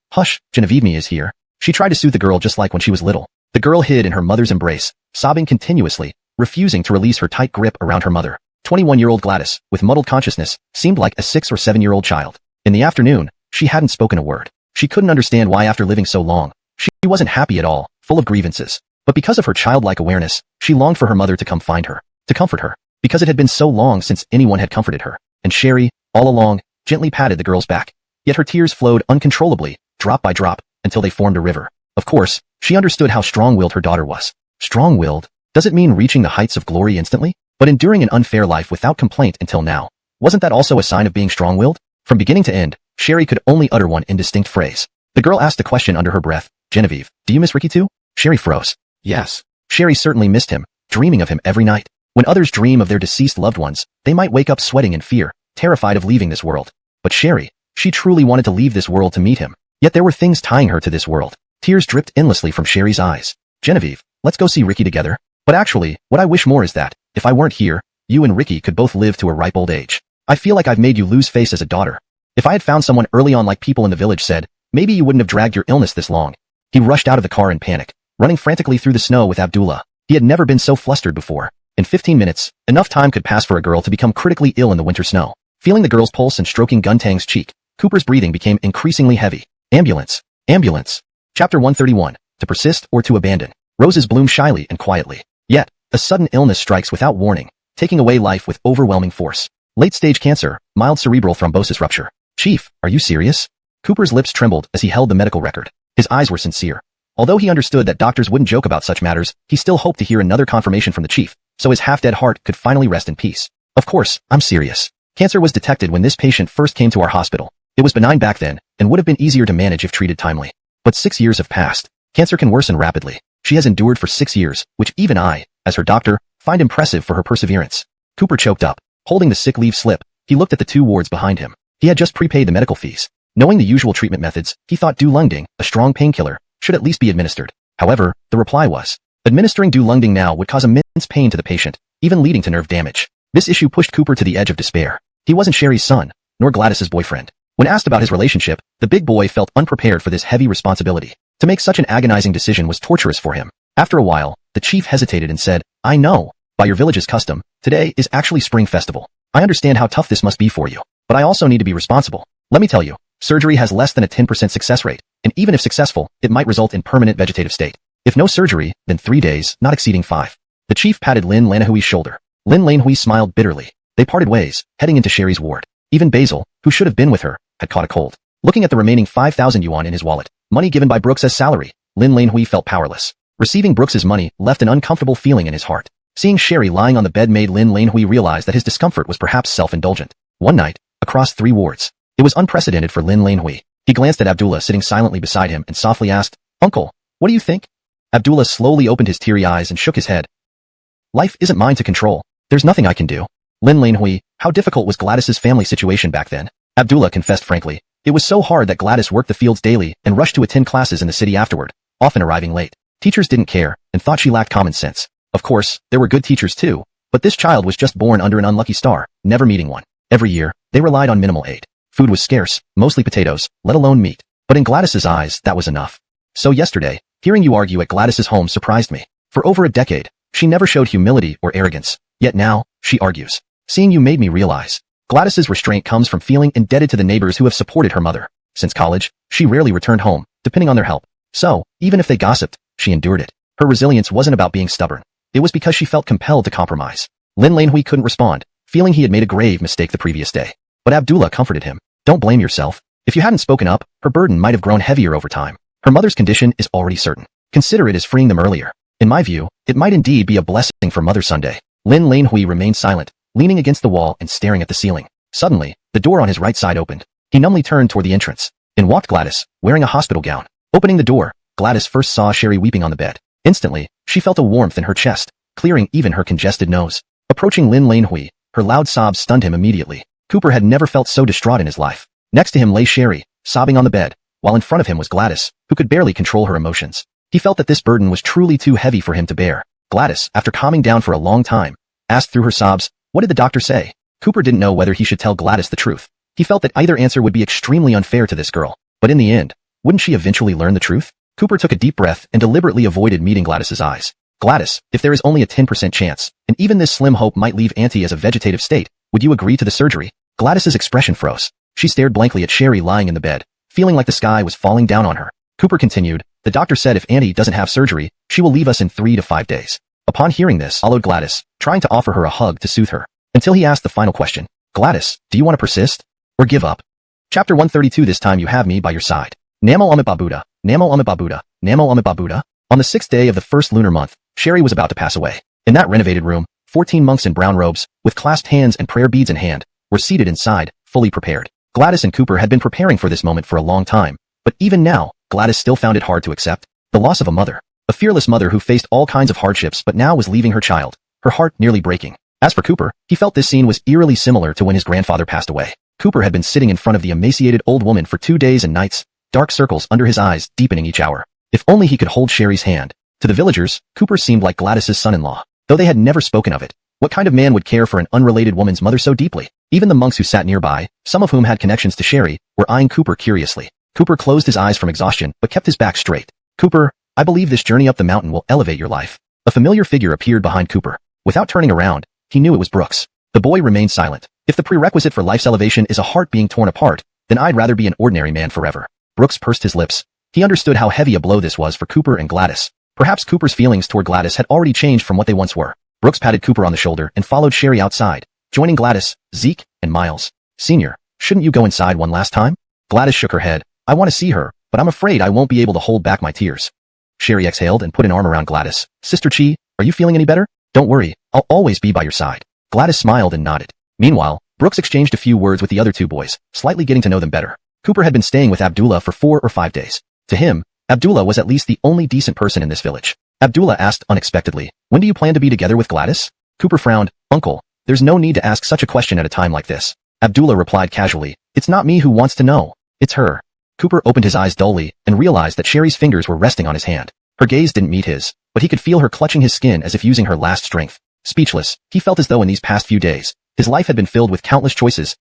Genevieve is here. She tried to soothe the girl just like when she was little. The girl hid in her mother's embrace, sobbing continuously, refusing to release her tight grip around her mother. 21-year-old Gladys, with muddled consciousness, seemed like a 6 or 7-year-old child. In the afternoon, she hadn't spoken a word. She couldn't understand why after living so long, she wasn't happy at all, full of grievances. But because of her childlike awareness, she longed for her mother to come find her, to comfort her, because it had been so long since anyone had comforted her. And Sherry, all along, gently patted the girl's back. Yet her tears flowed uncontrollably, drop by drop, until they formed a river. Of course, she understood how strong-willed her daughter was. Strong-willed? Does it mean reaching the heights of glory instantly? but enduring an unfair life without complaint until now. Wasn't that also a sign of being strong-willed? From beginning to end, Sherry could only utter one indistinct phrase. The girl asked the question under her breath, "Genevieve, do you miss Ricky too?" Sherry froze. Yes. Sherry certainly missed him, dreaming of him every night. When others dream of their deceased loved ones, they might wake up sweating in fear, terrified of leaving this world. But Sherry, she truly wanted to leave this world to meet him. Yet there were things tying her to this world. Tears dripped endlessly from Sherry's eyes. "Genevieve, let's go see Ricky together." But actually, what I wish more is that, if I weren't here, you and Ricky could both live to a ripe old age. I feel like I've made you lose face as a daughter. If I had found someone early on like people in the village said, maybe you wouldn't have dragged your illness this long. He rushed out of the car in panic, running frantically through the snow with Abdullah. He had never been so flustered before. In 15 minutes, enough time could pass for a girl to become critically ill in the winter snow. Feeling the girl's pulse and stroking Guntang's cheek, Cooper's breathing became increasingly heavy. Ambulance. Ambulance. Chapter 131. To persist or to abandon. Roses bloom shyly and quietly. Yet, a sudden illness strikes without warning, taking away life with overwhelming force. Late-stage cancer, mild cerebral thrombosis rupture. Chief, are you serious? Cooper's lips trembled as he held the medical record. His eyes were sincere. Although he understood that doctors wouldn't joke about such matters, he still hoped to hear another confirmation from the chief, so his half-dead heart could finally rest in peace. Of course, I'm serious. Cancer was detected when this patient first came to our hospital. It was benign back then, and would have been easier to manage if treated timely. But 6 years have passed. Cancer can worsen rapidly. She has endured for 6 years, which even I, as her doctor, find impressive for her perseverance. Cooper choked up. Holding the sick leave slip, he looked at the 2 wards behind him. He had just prepaid the medical fees. Knowing the usual treatment methods, he thought Dulungding, a strong painkiller, should at least be administered. However, the reply was, administering Dulungding now would cause immense pain to the patient, even leading to nerve damage. This issue pushed Cooper to the edge of despair. He wasn't Sherry's son, nor Gladys's boyfriend. When asked about his relationship, the big boy felt unprepared for this heavy responsibility. To make such an agonizing decision was torturous for him. After a while, the chief hesitated and said, "I know. By your village's custom, today is actually spring festival. I understand how tough this must be for you, but I also need to be responsible. Let me tell you, surgery has less than a 10% success rate, and even if successful, it might result in permanent vegetative state. If no surgery, then 3 days, not exceeding 5. The chief patted Lin Lanahui's shoulder. Lin Lanahui smiled bitterly. They parted ways, heading into Sherry's ward. Even Basil, who should have been with her, had caught a cold. Looking at the remaining 5,000 yuan in his wallet, money given by Brooks as salary, Lin Lanahui felt powerless. Receiving Brooks's money left an uncomfortable feeling in his heart. Seeing Sherry lying on the bed made Lin Lanahui realize that his discomfort was perhaps self-indulgent. One night, across 3 wards. It was unprecedented for Lin Lanahui. He glanced at Abdullah sitting silently beside him and softly asked, "Uncle, what do you think?" Abdullah slowly opened his teary eyes and shook his head. "Life isn't mine to control. There's nothing I can do." Lin Lanahui, how difficult was Gladys's family situation back then? Abdullah confessed frankly. It was so hard that Gladys worked the fields daily and rushed to attend classes in the city afterward, often arriving late. Teachers didn't care and thought she lacked common sense. Of course, there were good teachers too, but this child was just born under an unlucky star, never meeting one. Every year, they relied on minimal aid. Food was scarce, mostly potatoes, let alone meat. But in Gladys's eyes, that was enough. So yesterday, hearing you argue at Gladys's home surprised me. For over a decade, she never showed humility or arrogance. Yet now, she argues. Seeing you made me realize. Gladys's restraint comes from feeling indebted to the neighbors who have supported her mother. Since college, she rarely returned home, depending on their help. So, even if they gossiped, she endured it. Her resilience wasn't about being stubborn. It was because she felt compelled to compromise. Lin Lanahui couldn't respond, feeling he had made a grave mistake the previous day. But Abdullah comforted him. "Don't blame yourself. If you hadn't spoken up, her burden might have grown heavier over time. Her mother's condition is already certain. Consider it as freeing them earlier. In my view, it might indeed be a blessing for Mother Sunday." Lin Lanahui remained silent, leaning against the wall and staring at the ceiling. Suddenly, the door on his right side opened. He numbly turned toward the entrance. In walked Gladys, wearing a hospital gown. Opening the door, Gladys first saw Sherry weeping on the bed. Instantly, she felt a warmth in her chest, clearing even her congested nose. Approaching Lin Lanahui, her loud sobs stunned him immediately. Cooper had never felt so distraught in his life. Next to him lay Sherry, sobbing on the bed, while in front of him was Gladys, who could barely control her emotions. He felt that this burden was truly too heavy for him to bear. Gladys, after calming down for a long time, asked through her sobs, "What did the doctor say?" Cooper didn't know whether he should tell Gladys the truth. He felt that either answer would be extremely unfair to this girl. But in the end, wouldn't she eventually learn the truth? Cooper took a deep breath and deliberately avoided meeting Gladys's eyes. "Gladys, if there is only a 10% chance, and even this slim hope might leave Auntie as a vegetative state, would you agree to the surgery?" Gladys's expression froze. She stared blankly at Sherry lying in the bed, feeling like the sky was falling down on her. Cooper continued, "The doctor said if Auntie doesn't have surgery, she will leave us in 3 to 5 days." Upon hearing this, followed Gladys, trying to offer her a hug to soothe her, until he asked the final question. "Gladys, do you want to persist? Or give up?" Chapter 132. This time you have me by your side. Namo Amit Babuda, Namo Amit Babuda, Namo Amit Babuda. On the 6th day of the first lunar month, Sherry was about to pass away. In that renovated room, 14 monks in brown robes, with clasped hands and prayer beads in hand, were seated inside, fully prepared. Gladys and Cooper had been preparing for this moment for a long time, but even now, Gladys still found it hard to accept. The loss of a mother. A fearless mother who faced all kinds of hardships but now was leaving her child, her heart nearly breaking. As for Cooper, he felt this scene was eerily similar to when his grandfather passed away. Cooper had been sitting in front of the emaciated old woman for 2 days and nights, dark circles under his eyes deepening each hour. If only he could hold Sherry's hand. To the villagers, Cooper seemed like Gladys's son-in-law, though they had never spoken of it. What kind of man would care for an unrelated woman's mother so deeply? Even the monks who sat nearby, some of whom had connections to Sherry, were eyeing Cooper curiously. Cooper closed his eyes from exhaustion but kept his back straight. Cooper, I believe this journey up the mountain will elevate your life. A familiar figure appeared behind Cooper. Without turning around, he knew it was Brooks. The boy remained silent. If the prerequisite for life's elevation is a heart being torn apart, then I'd rather be an ordinary man forever. Brooks pursed his lips. He understood how heavy a blow this was for Cooper and Gladys. Perhaps Cooper's feelings toward Gladys had already changed from what they once were. Brooks patted Cooper on the shoulder and followed Sherry outside, joining Gladys, Zeke, and Miles. Senior, shouldn't you go inside one last time? Gladys shook her head. I want to see her, but I'm afraid I won't be able to hold back my tears. Sherry exhaled and put an arm around Gladys. Sister Chi, are you feeling any better? Don't worry, I'll always be by your side. Gladys smiled and nodded. Meanwhile, Brooks exchanged a few words with the other 2 boys, slightly getting to know them better. Cooper had been staying with Abdullah for 4 or 5 days. To him, Abdullah was at least the only decent person in this village. Abdullah asked unexpectedly, when do you plan to be together with Gladys? Cooper frowned. Uncle, there's no need to ask such a question at a time like this. Abdullah replied casually, it's not me who wants to know. It's her. Cooper opened his eyes dully and realized that Sherry's fingers were resting on his hand. Her gaze didn't meet his, but he could feel her clutching his skin as if using her last strength. Speechless, he felt as though in these past few days, his life had been filled with countless choices.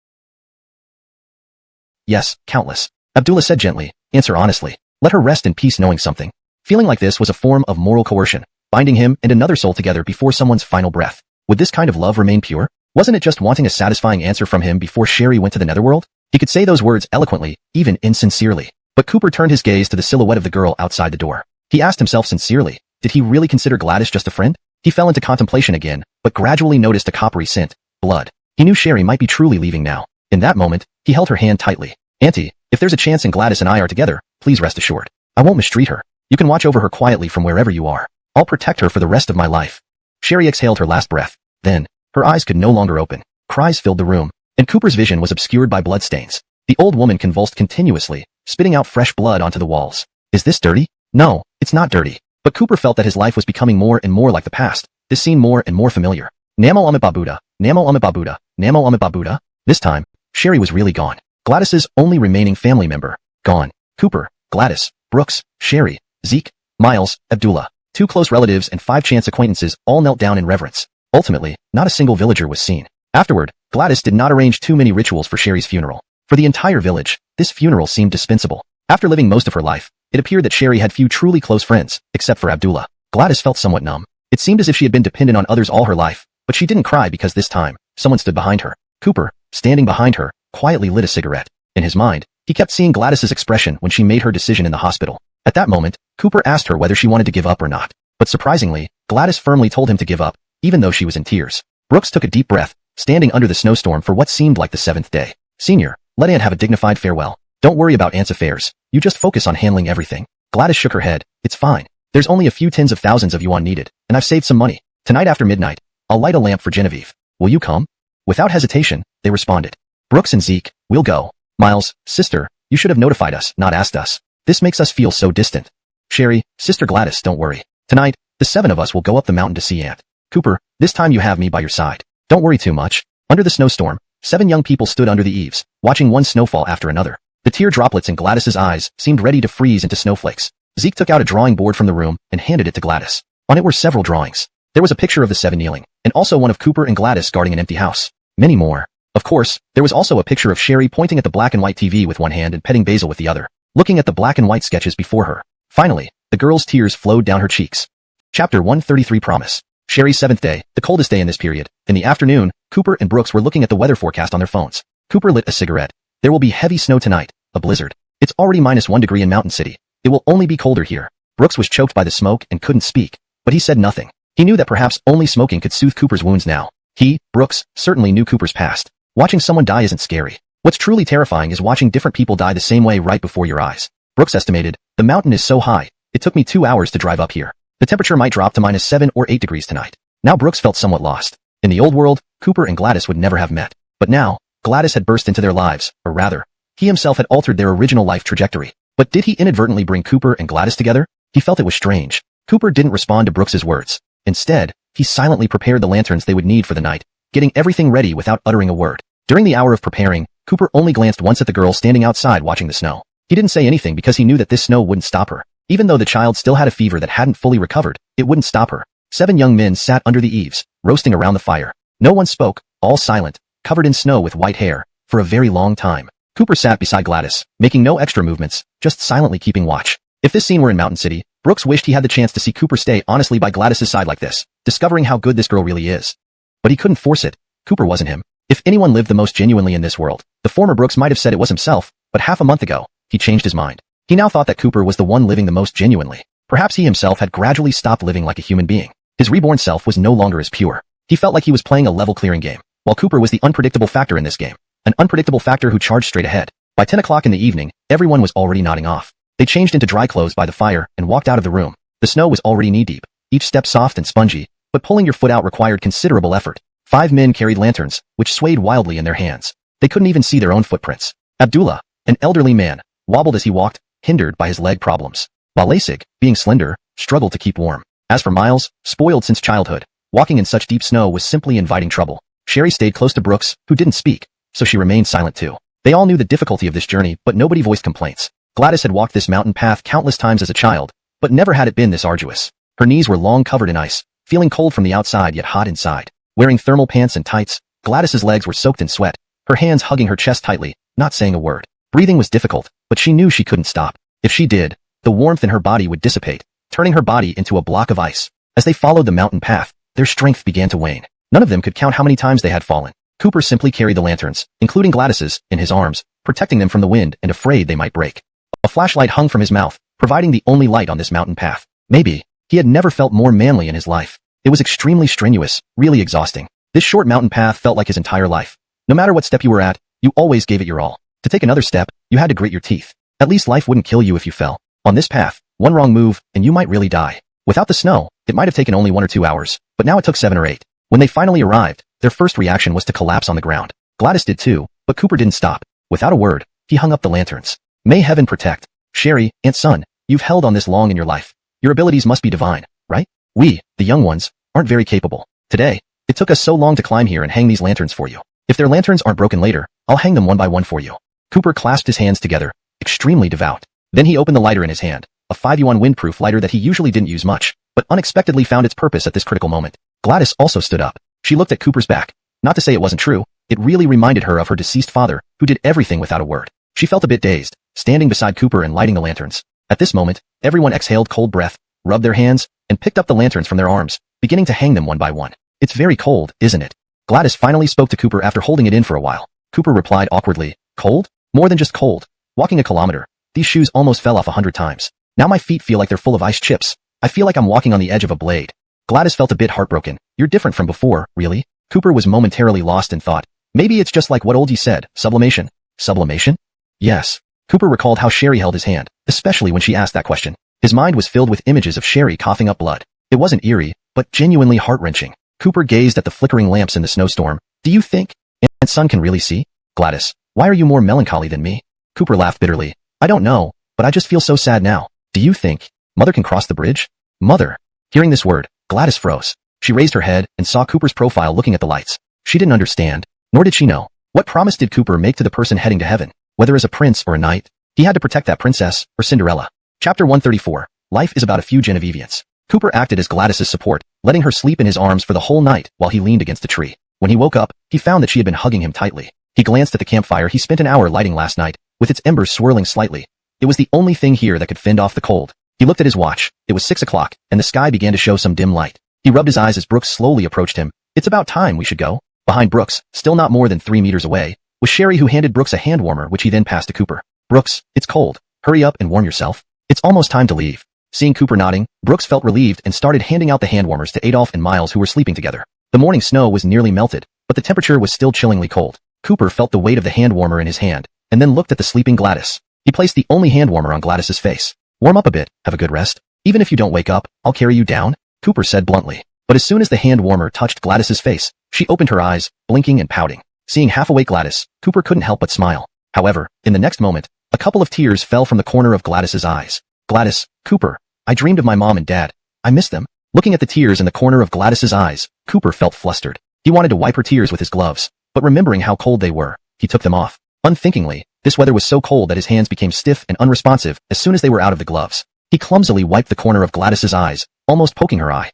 Yes, countless. Abdullah said gently, answer honestly. Let her rest in peace knowing something. Feeling like this was a form of moral coercion, binding him and another soul together before someone's final breath. Would this kind of love remain pure? Wasn't it just wanting a satisfying answer from him before Sherry went to the netherworld? He could say those words eloquently, even insincerely. But Cooper turned his gaze to the silhouette of the girl outside the door. He asked himself sincerely, did he really consider Gladys just a friend? He fell into contemplation again, but gradually noticed a coppery scent, blood. He knew Sherry might be truly leaving now. In that moment, he held her hand tightly. Auntie, if there's a chance and Gladys and I are together, please rest assured. I won't mistreat her. You can watch over her quietly from wherever you are. I'll protect her for the rest of my life. Sherry exhaled her last breath. Then, her eyes could no longer open. Cries filled the room, and Cooper's vision was obscured by bloodstains. The old woman convulsed continuously, spitting out fresh blood onto the walls. Is this dirty? No, it's not dirty. But Cooper felt that his life was becoming more and more like the past. This seemed more and more familiar. Namo Amit Babuda, Namo Amit Babuda, Namo Amit Babuda. This time, Sherry was really gone. Gladys's only remaining family member, gone. Cooper, Gladys, Brooks, Sherry, Zeke, Miles, Abdullah. 2 close relatives and 5 chance acquaintances all knelt down in reverence. Ultimately, not a single villager was seen. Afterward, Gladys did not arrange too many rituals for Sherry's funeral. For the entire village, this funeral seemed dispensable. After living most of her life, it appeared that Sherry had few truly close friends, except for Abdullah. Gladys felt somewhat numb. It seemed as if she had been dependent on others all her life, but she didn't cry because this time, someone stood behind her. Cooper, standing behind her, quietly lit a cigarette. In his mind, he kept seeing Gladys's expression when she made her decision in the hospital. At that moment, Cooper asked her whether she wanted to give up or not. But surprisingly, Gladys firmly told him to give up, even though she was in tears. Brooks took a deep breath, standing under the snowstorm for what seemed like the 7th day. Senior, let Aunt have a dignified farewell. Don't worry about Aunt's affairs. You just focus on handling everything. Gladys shook her head. It's fine. There's only a few tens of thousands of yuan needed, and I've saved some money. Tonight after midnight, I'll light a lamp for Genevieve. Will you come? Without hesitation, they responded. Brooks and Zeke, we'll go. Miles, sister, you should have notified us, not asked us. This makes us feel so distant. Sherry, sister Gladys, don't worry. Tonight, the 7 of us will go up the mountain to see Aunt. Cooper, this time you have me by your side. Don't worry too much. Under the snowstorm, 7 young people stood under the eaves, watching one snowfall after another. The tear droplets in Gladys's eyes seemed ready to freeze into snowflakes. Zeke took out a drawing board from the room and handed it to Gladys. On it were several drawings. There was a picture of the 7 kneeling, and also one of Cooper and Gladys guarding an empty house. Many more. Of course, there was also a picture of Sherry pointing at the black and white TV with one hand and petting Basil with the other, looking at the black and white sketches before her. Finally, the girl's tears flowed down her cheeks. Chapter 133 Promise. Sherry's 7th day, the coldest day in this period. In the afternoon, Cooper and Brooks were looking at the weather forecast on their phones. Cooper lit a cigarette. There will be heavy snow tonight, a blizzard. It's already -1 degree in Mountain City. It will only be colder here. Brooks was choked by the smoke and couldn't speak, but he said nothing. He knew that perhaps only smoking could soothe Cooper's wounds now. He, Brooks, certainly knew Cooper's past. Watching someone die isn't scary. What's truly terrifying is watching different people die the same way right before your eyes. Brooks estimated, the mountain is so high, it took me 2 hours to drive up here. The temperature might drop to -7 or 8 degrees tonight. Now Brooks felt somewhat lost. In the old world, Cooper and Gladys would never have met. But now, Gladys had burst into their lives, or rather, he himself had altered their original life trajectory. But did he inadvertently bring Cooper and Gladys together? He felt it was strange. Cooper didn't respond to Brooks's words. Instead, he silently prepared the lanterns they would need for the night, getting everything ready without uttering a word. During the hour of preparing, Cooper only glanced once at the girl standing outside watching the snow. He didn't say anything because he knew that this snow wouldn't stop her. Even though the child still had a fever that hadn't fully recovered, it wouldn't stop her. 7 young men sat under the eaves, roasting around the fire. No one spoke, all silent, covered in snow with white hair, for a very long time. Cooper sat beside Gladys, making no extra movements, just silently keeping watch. If this scene were in Mountain City, Brooks wished he had the chance to see Cooper stay honestly by Gladys's side like this, discovering how good this girl really is. But he couldn't force it. Cooper wasn't him. If anyone lived the most genuinely in this world, the former Brooks might have said it was himself, but half a month ago, he changed his mind. He now thought that Cooper was the one living the most genuinely. Perhaps he himself had gradually stopped living like a human being. His reborn self was no longer as pure. He felt like he was playing a level-clearing game, while Cooper was the unpredictable factor in this game. An unpredictable factor who charged straight ahead. By 10 o'clock in the evening, everyone was already nodding off. They changed into dry clothes by the fire and walked out of the room. The snow was already knee-deep, each step soft and spongy, but pulling your foot out required considerable effort. 5 men carried lanterns, which swayed wildly in their hands. They couldn't even see their own footprints. Abdullah, an elderly man, wobbled as he walked, hindered by his leg problems. While Lasik, being slender, struggled to keep warm. As for Miles, spoiled since childhood, walking in such deep snow was simply inviting trouble. Sherry stayed close to Brooks, who didn't speak, so she remained silent too. They all knew the difficulty of this journey, but nobody voiced complaints. Gladys had walked this mountain path countless times as a child, but never had it been this arduous. Her knees were long covered in ice, feeling cold from the outside yet hot inside. Wearing thermal pants and tights, Gladys's legs were soaked in sweat, her hands hugging her chest tightly, not saying a word. Breathing was difficult, but she knew she couldn't stop. If she did, the warmth in her body would dissipate, turning her body into a block of ice. As they followed the mountain path, their strength began to wane. None of them could count how many times they had fallen. Cooper simply carried the lanterns, including Gladys's, in his arms, protecting them from the wind and afraid they might break. A flashlight hung from his mouth, providing the only light on this mountain path. Maybe, he had never felt more manly in his life. It was extremely strenuous, really exhausting. This short mountain path felt like his entire life. No matter what step you were at, you always gave it your all. To take another step, you had to grit your teeth. At least life wouldn't kill you if you fell. On this path, one wrong move, and you might really die. Without the snow, it might have taken only 1 or 2 hours, but now it took 7 or 8. When they finally arrived, their first reaction was to collapse on the ground. Gladys did too, but Cooper didn't stop. Without a word, he hung up the lanterns. May heaven protect. Sherry, Aunt Son, you've held on this long in your life. Your abilities must be divine, right? We, the young ones, aren't very capable. Today, it took us so long to climb here and hang these lanterns for you. If their lanterns aren't broken later, I'll hang them one by one for you. Cooper clasped his hands together, extremely devout. Then he opened the lighter in his hand, a 5-yuan windproof lighter that he usually didn't use much, but unexpectedly found its purpose at this critical moment. Gladys also stood up. She looked at Cooper's back. Not to say it wasn't true, it really reminded her of her deceased father, who did everything without a word. She felt a bit dazed, standing beside Cooper and lighting the lanterns. At this moment, everyone exhaled cold breath, rubbed their hands, and picked up the lanterns from their arms, beginning to hang them one by one. It's very cold, isn't it? Gladys finally spoke to Cooper after holding it in for a while. Cooper replied awkwardly, cold? More than just cold. Walking a kilometer, these shoes almost fell off 100 times. Now my feet feel like they're full of ice chips. I feel like I'm walking on the edge of a blade. Gladys felt a bit heartbroken. You're different from before, really? Cooper was momentarily lost in thought. Maybe it's just like what Oldie said, sublimation. Sublimation? Yes. Cooper recalled how Sherry held his hand, especially when she asked that question. His mind was filled with images of Sherry coughing up blood. It wasn't eerie, but genuinely heart-wrenching. Cooper gazed at the flickering lamps in the snowstorm. Do you think Aunt Son can really see? Gladys, why are you more melancholy than me? Cooper laughed bitterly. I don't know, but I just feel so sad now. Do you think Mother can cross the bridge? Mother. Hearing this word, Gladys froze. She raised her head and saw Cooper's profile looking at the lights. She didn't understand, nor did she know. What promise did Cooper make to the person heading to heaven? Whether as a prince or a knight, he had to protect that princess, or Cinderella. Chapter 134. Life is about a few Genevievans. Cooper acted as Gladys's support, letting her sleep in his arms for the whole night while he leaned against a tree. When he woke up, he found that she had been hugging him tightly. He glanced at the campfire he spent an hour lighting last night, with its embers swirling slightly. It was the only thing here that could fend off the cold. He looked at his watch. It was 6 o'clock, and the sky began to show some dim light. He rubbed his eyes as Brooks slowly approached him. It's about time we should go. Behind Brooks, still not more than 3 meters away, was Sherry, who handed Brooks a hand warmer which he then passed to Cooper. Brooks, it's cold. Hurry up and warm yourself. It's almost time to leave. Seeing Cooper nodding, Brooks felt relieved and started handing out the hand warmers to Adolf and Miles, who were sleeping together. The morning snow was nearly melted, but the temperature was still chillingly cold. Cooper felt the weight of the hand warmer in his hand, and then looked at the sleeping Gladys. He placed the only hand warmer on Gladys's face. Warm up a bit, have a good rest. Even if you don't wake up, I'll carry you down, Cooper said bluntly. But as soon as the hand warmer touched Gladys's face, she opened her eyes, blinking and pouting. Seeing half-awake Gladys, Cooper couldn't help but smile. However, in the next moment, a couple of tears fell from the corner of Gladys's eyes. Gladys, Cooper, I dreamed of my mom and dad. I miss them. Looking at the tears in the corner of Gladys's eyes, Cooper felt flustered. He wanted to wipe her tears with his gloves, but remembering how cold they were, he took them off. Unthinkingly, this weather was so cold that his hands became stiff and unresponsive as soon as they were out of the gloves. He clumsily wiped the corner of Gladys's eyes, almost poking her eye.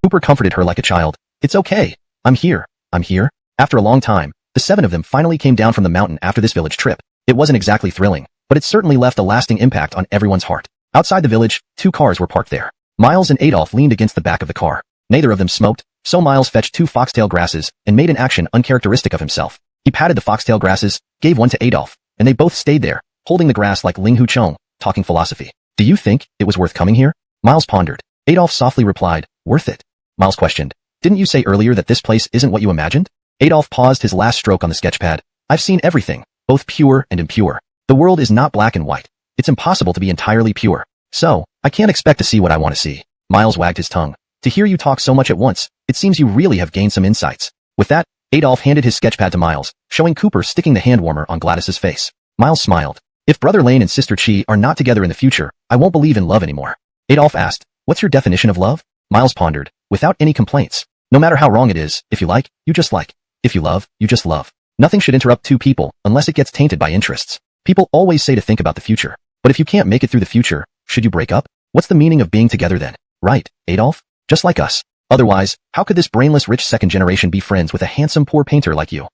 Cooper comforted her like a child. It's okay. I'm here. I'm here. After a long time, the 7 of them finally came down from the mountain after this village trip. It wasn't exactly thrilling, but it certainly left a lasting impact on everyone's heart. Outside the village, 2 cars were parked there. Miles and Adolf leaned against the back of the car. Neither of them smoked, so Miles fetched 2 foxtail grasses and made an action uncharacteristic of himself. He patted the foxtail grasses, gave one to Adolf, and they both stayed there, holding the grass like Ling Hu Chong, talking philosophy. Do you think it was worth coming here? Miles pondered. Adolf softly replied, worth it. Miles questioned, didn't you say earlier that this place isn't what you imagined? Adolf paused his last stroke on the sketchpad. I've seen everything, both pure and impure. The world is not black and white. It's impossible to be entirely pure. So, I can't expect to see what I want to see. Miles wagged his tongue. To hear you talk so much at once, it seems you really have gained some insights. With that, Adolf handed his sketchpad to Miles, showing Cooper sticking the hand warmer on Gladys's face. Miles smiled. If Brother Lane and Sister Chi are not together in the future, I won't believe in love anymore. Adolf asked, what's your definition of love? Miles pondered, without any complaints. No matter how wrong it is, if you like, you just like. If you love, you just love. Nothing should interrupt 2 people unless it gets tainted by interests. People always say to think about the future. But if you can't make it through the future, should you break up? What's the meaning of being together then? Right, Adolf? Just like us. Otherwise, how could this brainless rich second generation be friends with a handsome poor painter like you?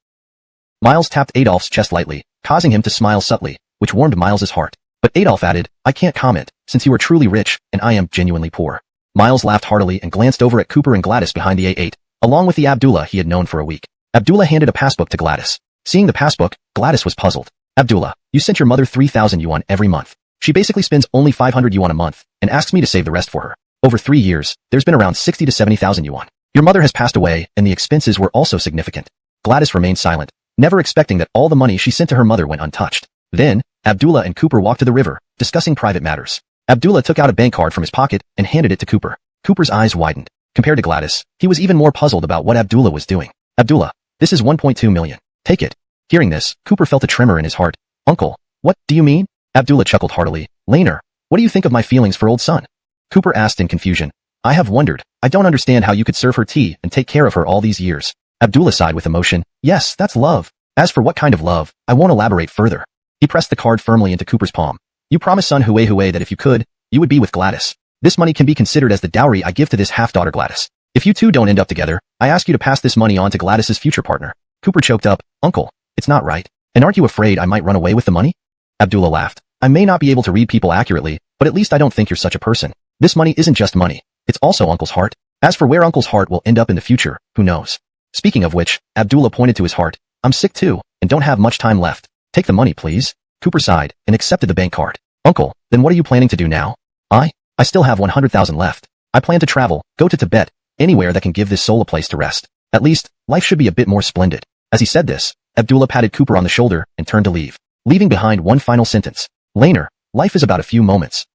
Miles tapped Adolf's chest lightly, causing him to smile subtly, which warmed Miles's heart. But Adolf added, I can't comment, since you are truly rich, and I am genuinely poor. Miles laughed heartily and glanced over at Cooper and Gladys behind the A8, along with the Abdullah he had known for a week. Abdullah handed a passbook to Gladys. Seeing the passbook, Gladys was puzzled. Abdullah, you sent your mother 3,000 yuan every month. She basically spends only 500 yuan a month, and asks me to save the rest for her. Over 3 years, there's been around 60 to 70,000 yuan. Your mother has passed away, and the expenses were also significant. Gladys remained silent, never expecting that all the money she sent to her mother went untouched. Then, Abdullah and Cooper walked to the river, discussing private matters. Abdullah took out a bank card from his pocket and handed it to Cooper. Cooper's eyes widened. Compared to Gladys, he was even more puzzled about what Abdullah was doing. Abdullah, this is 1.2 million. Take it. Hearing this, Cooper felt a tremor in his heart. Uncle, what do you mean? Abdullah chuckled heartily. Laner, what do you think of my feelings for old son? Cooper asked in confusion. I have wondered. I don't understand how you could serve her tea and take care of her all these years. Abdullah sighed with emotion. Yes, that's love. As for what kind of love, I won't elaborate further. He pressed the card firmly into Cooper's palm. You promised son Hue that if you could, you would be with Gladys. This money can be considered as the dowry I give to this half-daughter Gladys. If you two don't end up together, I ask you to pass this money on to Gladys's future partner. Cooper choked up. Uncle, it's not right. And aren't you afraid I might run away with the money? Abdullah laughed. I may not be able to read people accurately, but at least I don't think you're such a person. This money isn't just money. It's also Uncle's heart. As for where Uncle's heart will end up in the future, who knows? Speaking of which, Abdullah pointed to his heart. I'm sick too, and don't have much time left. Take the money, please. Cooper sighed and accepted the bank card. Uncle, then what are you planning to do now? I still have 100,000 left. I plan to travel, go to Tibet, anywhere that can give this soul a place to rest. At least, life should be a bit more splendid. As he said this, Abdullah patted Cooper on the shoulder and turned to leave, leaving behind one final sentence. Laner, life is about a few moments.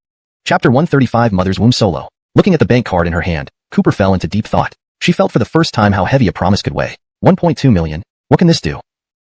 Chapter 135 Mother's Womb Solo. Looking at the bank card in her hand, Cooper fell into deep thought. She felt for the first time how heavy a promise could weigh. 1.2 million. What can this do?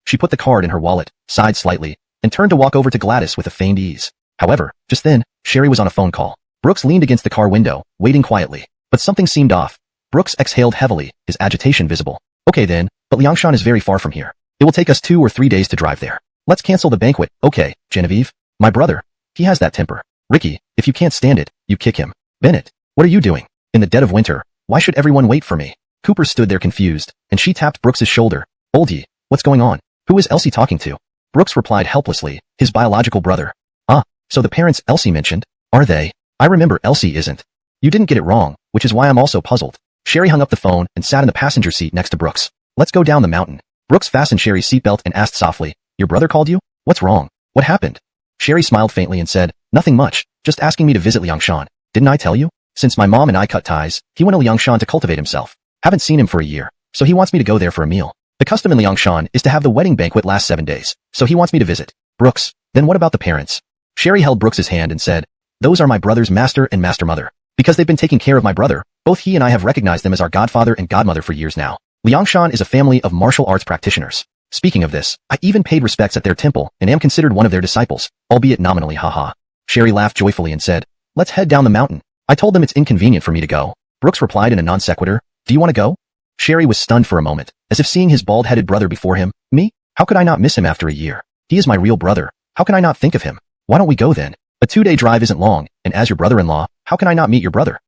She put the card in her wallet, sighed slightly, and turned to walk over to Gladys with a feigned ease. However, just then, Sherry was on a phone call. Brooks leaned against the car window, waiting quietly. But something seemed off. Brooks exhaled heavily, his agitation visible. Okay then, but Liangshan is very far from here. It will take us 2 or 3 days to drive there. Let's cancel the banquet. Okay, Genevieve. My brother. He has that temper. Ricky, if you can't stand it, you kick him. Bennett, what are you doing? In the dead of winter, why should everyone wait for me? Cooper stood there confused, and she tapped Brooks's shoulder. Oldie, what's going on? Who is Elsie talking to? Brooks replied helplessly, his biological brother. So the parents Elsie mentioned, are they? I remember Elsie isn't. You didn't get it wrong, which is why I'm also puzzled. Sherry hung up the phone and sat in the passenger seat next to Brooks. Let's go down the mountain. Brooks fastened Sherry's seatbelt and asked softly, your brother called you? What's wrong? What happened? Sherry smiled faintly and said, nothing much, just asking me to visit Liangshan. Didn't I tell you? Since my mom and I cut ties, he went to Liangshan to cultivate himself. Haven't seen him for a year, so he wants me to go there for a meal. The custom in Liangshan is to have the wedding banquet last 7 days, so he wants me to visit. Brooks, then what about the parents? Sherry held Brooks's hand and said, those are my brother's master and master mother. Because they've been taking care of my brother, Both he and I have recognized them as our godfather and godmother for years now. Liangshan is a family of martial arts practitioners. Speaking of this, I even paid respects at their temple and am considered one of their disciples, albeit nominally haha. Sherry laughed joyfully and said, let's head down the mountain. I told them it's inconvenient for me to go. Brooks replied in a non sequitur, do you want to go? Sherry was stunned for a moment, as if seeing his bald-headed brother before him. Me? How could I not miss him after a year? He is my real brother. How can I not think of him? Why don't we go then? A 2-day drive isn't long, and as your brother-in-law, how can I not meet your brother?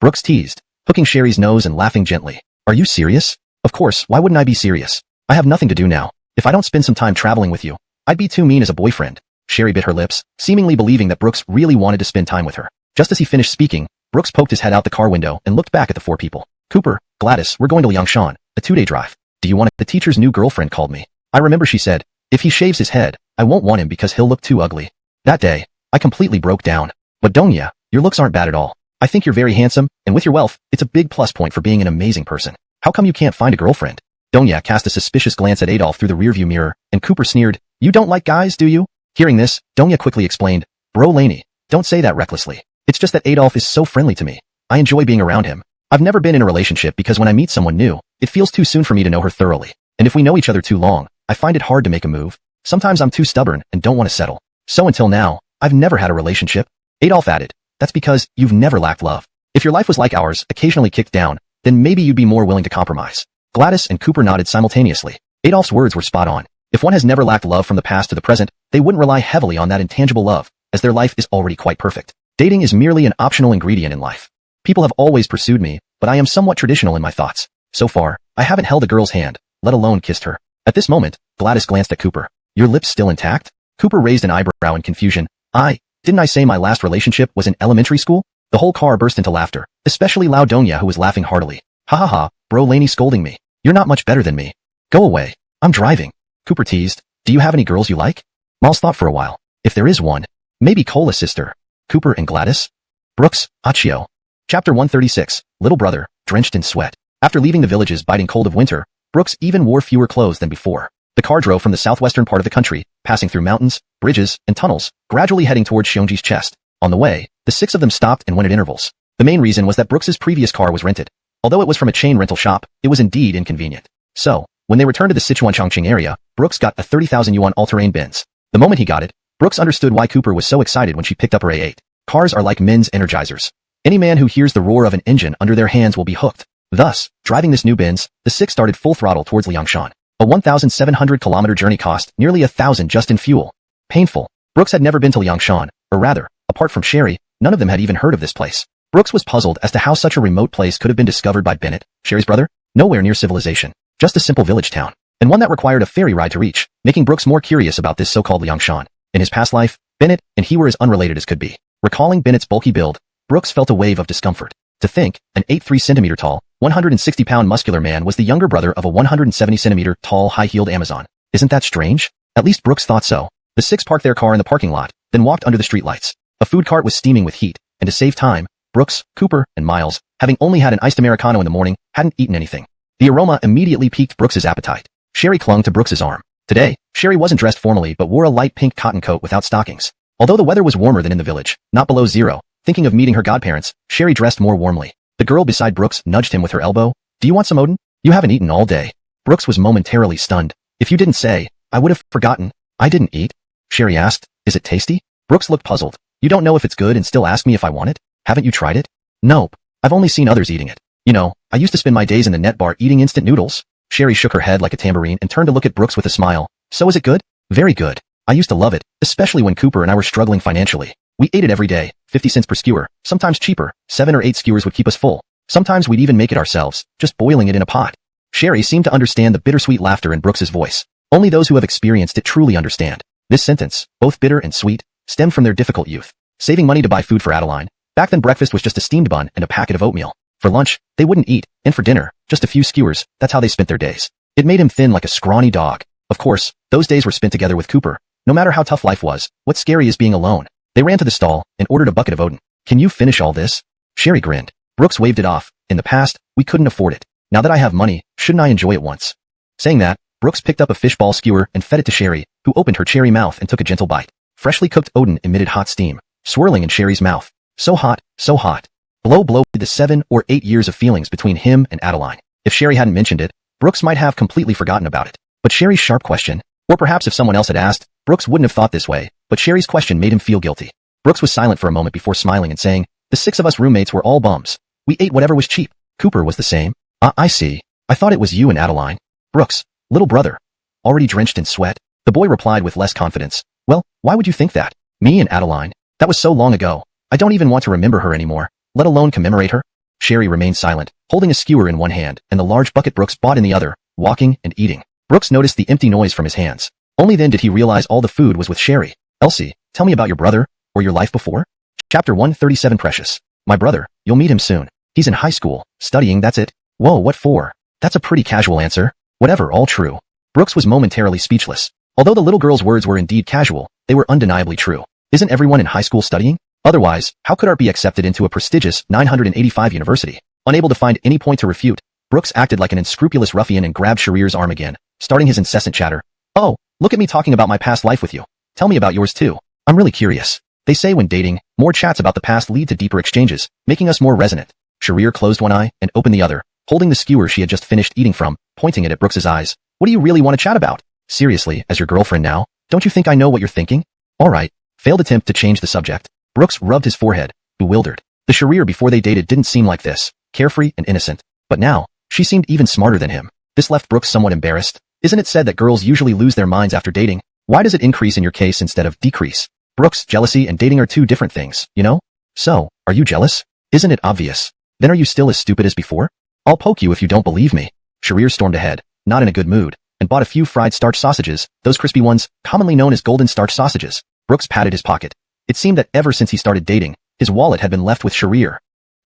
Brooks teased, hooking Sherry's nose and laughing gently. Are you serious? Of course, why wouldn't I be serious? I have nothing to do now. If I don't spend some time traveling with you, I'd be too mean as a boyfriend. Sherry bit her lips, seemingly believing that Brooks really wanted to spend time with her. Just as he finished speaking, Brooks poked his head out the car window and looked back at the 4 people. Cooper, Gladys, we're going to Liangshan, a 2-day drive. Do you want it? The teacher's new girlfriend called me. I remember she said, if he shaves his head, I won't want him because he'll look too ugly. That day, I completely broke down. But donghua, your looks aren't bad at all. I think you're very handsome, and with your wealth, it's a big plus point for being an amazing person. How come you can't find a girlfriend? Donghua cast a suspicious glance at Adolf through the rearview mirror, and Cooper sneered, you don't like guys, do you? Hearing this, Donghua quickly explained, bro Laney, don't say that recklessly. It's just that Adolf is so friendly to me. I enjoy being around him. I've never been in a relationship because when I meet someone new, it feels too soon for me to know her thoroughly. And if we know each other too long, I find it hard to make a move. Sometimes I'm too stubborn and don't want to settle. So until now, I've never had a relationship. Adolf added, that's because you've never lacked love. If your life was like ours, occasionally kicked down, then maybe you'd be more willing to compromise. Gladys and Cooper nodded simultaneously. Adolf's words were spot on. If one has never lacked love from the past to the present, they wouldn't rely heavily on that intangible love, as their life is already quite perfect. Dating is merely an optional ingredient in life. People have always pursued me, but I am somewhat traditional in my thoughts. So far, I haven't held a girl's hand, let alone kissed her. At this moment, Gladys glanced at Cooper. Your lips still intact? Cooper raised an eyebrow in confusion. Didn't I say my last relationship was in elementary school? The whole car burst into laughter, especially Lao Donghua who was laughing heartily. Ha ha ha, bro Laney scolding me. You're not much better than me. Go away. I'm driving. Cooper teased. Do you have any girls you like? Miles thought for a while. If there is one, maybe Cola's sister. Cooper and Gladys? Brooks, Achio. Chapter 136, Little Brother, drenched in sweat. After leaving the village's biting cold of winter, Brooks even wore fewer clothes than before. The car drove from the southwestern part of the country, passing through mountains, bridges, and tunnels, gradually heading towards Xiongji's chest. On the way, the 6 of them stopped and went at intervals. The main reason was that Brooks's previous car was rented. Although it was from a chain rental shop, it was indeed inconvenient. So, when they returned to the Sichuan Chongqing area, Brooks got a 30,000 yuan all-terrain Benz. The moment he got it, Brooks understood why Cooper was so excited when she picked up her A8. Cars are like men's energizers. Any man who hears the roar of an engine under their hands will be hooked. Thus, driving this new Benz, the 6 started full throttle towards Liangshan. A 1,700-kilometer journey cost nearly 1,000 just in fuel. Painful. Brooks had never been to Liangshan, or rather, apart from Sherry, none of them had even heard of this place. Brooks was puzzled as to how such a remote place could have been discovered by Bennett, Sherry's brother. Nowhere near civilization. Just a simple village town. And one that required a ferry ride to reach, making Brooks more curious about this so-called Liangshan. In his past life, Bennett and he were as unrelated as could be. Recalling Bennett's bulky build, Brooks felt a wave of discomfort. To think, an 8'3" centimeter tall, 160-pound muscular man was the younger brother of a 170-centimeter tall, high-heeled Amazon. Isn't that strange? At least Brooks thought so. The 6 parked their car in the parking lot, then walked under the streetlights. A food cart was steaming with heat, and to save time, Brooks, Cooper, and Miles, having only had an iced Americano in the morning, hadn't eaten anything. The aroma immediately piqued Brooks's appetite. Sherry clung to Brooks's arm. Today, Sherry wasn't dressed formally but wore a light pink cotton coat without stockings. Although the weather was warmer than in the village, not below zero, thinking of meeting her godparents, Sherry dressed more warmly. The girl beside Brooks nudged him with her elbow. Do you want some Odin? You haven't eaten all day. Brooks was momentarily stunned. If you didn't say, I would have forgotten. I didn't eat. Sherry asked, is it tasty? Brooks looked puzzled. You don't know if it's good and still ask me if I want it? Haven't you tried it? Nope. I've only seen others eating it. You know, I used to spend my days in the net bar eating instant noodles. Sherry shook her head like a tambourine and turned to look at Brooks with a smile. So is it good? Very good. I used to love it, especially when Cooper and I were struggling financially. We ate it every day, 50 cents per skewer, sometimes cheaper. 7 or 8 skewers would keep us full. Sometimes we'd even make it ourselves, just boiling it in a pot. Sherry seemed to understand the bittersweet laughter in Brooks's voice. Only those who have experienced it truly understand. This sentence, both bitter and sweet, stemmed from their difficult youth. Saving money to buy food for Adeline. Back then breakfast was just a steamed bun and a packet of oatmeal. For lunch, they wouldn't eat, and for dinner, just a few skewers. That's how they spent their days. It made him thin like a scrawny dog. Of course, those days were spent together with Cooper. No matter how tough life was, what's scary is being alone. They ran to the stall and ordered a bucket of Odin. Can you finish all this? Sherry grinned. Brooks waved it off. In the past, we couldn't afford it. Now that I have money, shouldn't I enjoy it once? Saying that, Brooks picked up a fishball skewer and fed it to Sherry, who opened her cherry mouth and took a gentle bite. Freshly cooked Odin emitted hot steam, swirling in Sherry's mouth. So hot, so hot. Blow the 7 or 8 years of feelings between him and Adeline. If Sherry hadn't mentioned it, Brooks might have completely forgotten about it. But Sherry's sharp question, or perhaps if someone else had asked, Brooks wouldn't have thought this way, but Sherry's question made him feel guilty. Brooks was silent for a moment before smiling and saying, the 6 of us roommates were all bums. We ate whatever was cheap. Cooper was the same. I see. I thought it was you and Adeline. Brooks, little brother. Already drenched in sweat, the boy replied with less confidence. Well, why would you think that? Me and Adeline. That was so long ago. I don't even want to remember her anymore, let alone commemorate her. Sherry remained silent, holding a skewer in one hand and the large bucket Brooks bought in the other, walking and eating. Brooks noticed the empty noise from his hands. Only then did he realize all the food was with Sherry. Elsie, tell me about your brother, or your life before? Chapter 137 Precious. My brother, you'll meet him soon. He's in high school, studying, that's it. Whoa, what for? That's a pretty casual answer. Whatever, all true. Brooks was momentarily speechless. Although the little girl's words were indeed casual, they were undeniably true. Isn't everyone in high school studying? Otherwise, how could Art be accepted into a prestigious 985 university? Unable to find any point to refute, Brooks acted like an unscrupulous ruffian and grabbed Sharir's arm again, starting his incessant chatter. Oh, look at me talking about my past life with you. Tell me about yours too. I'm really curious. They say when dating, more chats about the past lead to deeper exchanges, making us more resonant. Sharir closed one eye and opened the other, holding the skewer she had just finished eating from, pointing it at Brooks's eyes. What do you really want to chat about? Seriously, as your girlfriend now? Don't you think I know what you're thinking? Alright. Failed attempt to change the subject. Brooks rubbed his forehead, bewildered. The Sharir before they dated didn't seem like this, carefree and innocent. But now, she seemed even smarter than him. This left Brooks somewhat embarrassed. Isn't it said that girls usually lose their minds after dating? Why does it increase in your case instead of decrease? Brooks, jealousy and dating are two different things, you know? So, are you jealous? Isn't it obvious? Then are you still as stupid as before? I'll poke you if you don't believe me. Sharir stormed ahead, not in a good mood, and bought a few fried starch sausages, those crispy ones, commonly known as golden starch sausages. Brooks patted his pocket. It seemed that ever since he started dating, his wallet had been left with Sharir.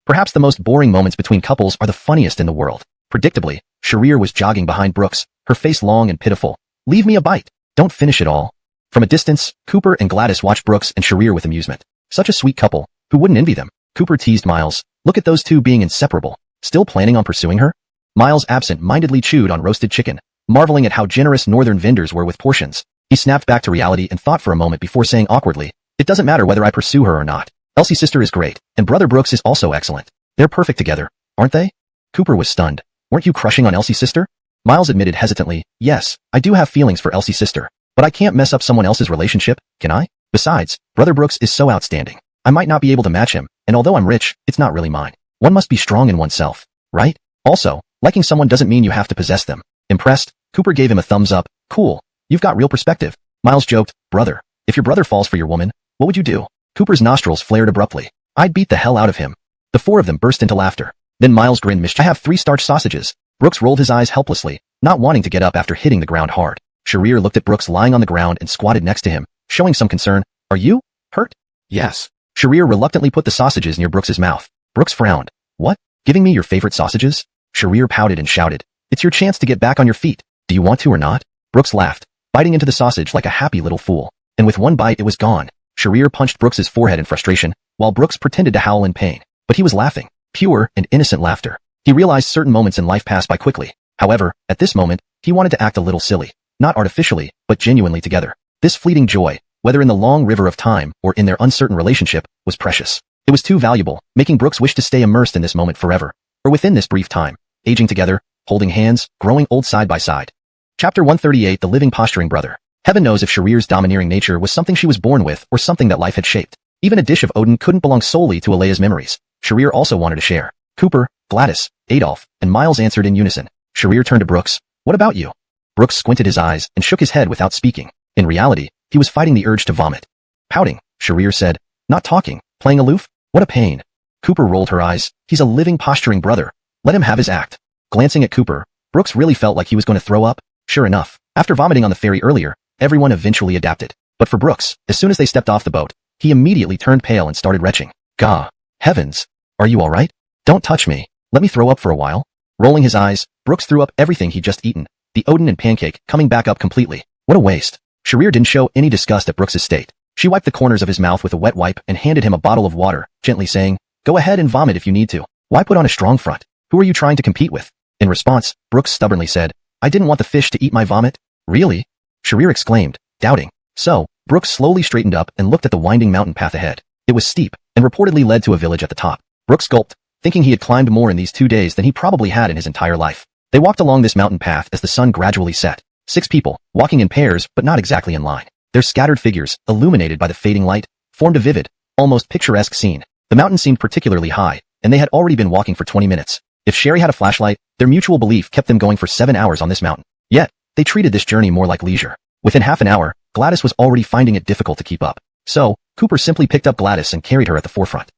Perhaps the most boring moments between couples are the funniest in the world. Predictably, Sharir was jogging behind Brooks, her face long and pitiful. Leave me a bite. Don't finish it all. From a distance, Cooper and Gladys watched Brooks and Sharir with amusement. Such a sweet couple. Who wouldn't envy them? Cooper teased Miles. Look at those two being inseparable. Still planning on pursuing her? Miles absent-mindedly chewed on roasted chicken, marveling at how generous northern vendors were with portions. He snapped back to reality and thought for a moment before saying awkwardly, it doesn't matter whether I pursue her or not. Elsie's sister is great, and brother Brooks is also excellent. They're perfect together, aren't they? Cooper was stunned. Weren't you crushing on Elsie's sister? Miles admitted hesitantly, yes, I do have feelings for Elsie's sister, but I can't mess up someone else's relationship, can I? Besides, brother Brooks is so outstanding. I might not be able to match him, and although I'm rich, it's not really mine. One must be strong in oneself, right? Also, liking someone doesn't mean you have to possess them. Impressed, Cooper gave him a thumbs up. Cool. You've got real perspective. Miles joked, brother, if your brother falls for your woman, what would you do? Cooper's nostrils flared abruptly. I'd beat the hell out of him. The four of them burst into laughter. Then Miles grinned mischief. I have 3 starch sausages. Brooks rolled his eyes helplessly, not wanting to get up after hitting the ground hard. Sharir looked at Brooks lying on the ground and squatted next to him, showing some concern. Are you hurt? Yes. Sharir reluctantly put the sausages near Brooks's mouth. Brooks frowned. What? Giving me your favorite sausages? Sharir pouted and shouted. It's your chance to get back on your feet. Do you want to or not? Brooks laughed, biting into the sausage like a happy little fool. And with one bite it was gone. Sharir punched Brooks's forehead in frustration, while Brooks pretended to howl in pain. But he was laughing. Pure and innocent laughter. He realized certain moments in life pass by quickly. However, at this moment, he wanted to act a little silly. Not artificially, but genuinely together. This fleeting joy, whether in the long river of time or in their uncertain relationship, was precious. It was too valuable, making Brooks wish to stay immersed in this moment forever. Or within this brief time. Aging together, holding hands, growing old side by side. Chapter 138 The Living Posturing Brother. Heaven knows if Sharir's domineering nature was something she was born with or something that life had shaped. Even a dish of Odin couldn't belong solely to Alea's memories. Sharir also wanted to share. Cooper, Gladys, Adolf, and Miles answered in unison. Sharir turned to Brooks. What about you? Brooks squinted his eyes and shook his head without speaking. In reality, he was fighting the urge to vomit. Pouting, Sharir said. Not talking, playing aloof? What a pain. Cooper rolled her eyes. He's a living posturing brother. Let him have his act. Glancing at Cooper, Brooks really felt like he was going to throw up. Sure enough, after vomiting on the ferry earlier, everyone eventually adapted. But for Brooks, as soon as they stepped off the boat, he immediately turned pale and started retching. Gah. Heavens. Are you alright? Don't touch me. Let me throw up for a while. Rolling his eyes, Brooks threw up everything he'd just eaten. The Odin and pancake coming back up completely. What a waste. Sharir didn't show any disgust at Brooks's state. She wiped the corners of his mouth with a wet wipe and handed him a bottle of water, gently saying, go ahead and vomit if you need to. Why put on a strong front? Who are you trying to compete with? In response, Brooks stubbornly said, I didn't want the fish to eat my vomit. Really? Sharir exclaimed, doubting. So, Brooks slowly straightened up and looked at the winding mountain path ahead. It was steep, and reportedly led to a village at the top. Brooks gulped, thinking he had climbed more in these 2 days than he probably had in his entire life. They walked along this mountain path as the sun gradually set. 6 people, walking in pairs but not exactly in line. Their scattered figures, illuminated by the fading light, formed a vivid, almost picturesque scene. The mountain seemed particularly high, and they had already been walking for 20 minutes. If Sherry had a flashlight, their mutual belief kept them going for 7 hours on this mountain. Yet, they treated this journey more like leisure. Within half an hour, Gladys was already finding it difficult to keep up. So, Cooper simply picked up Gladys and carried her at the forefront.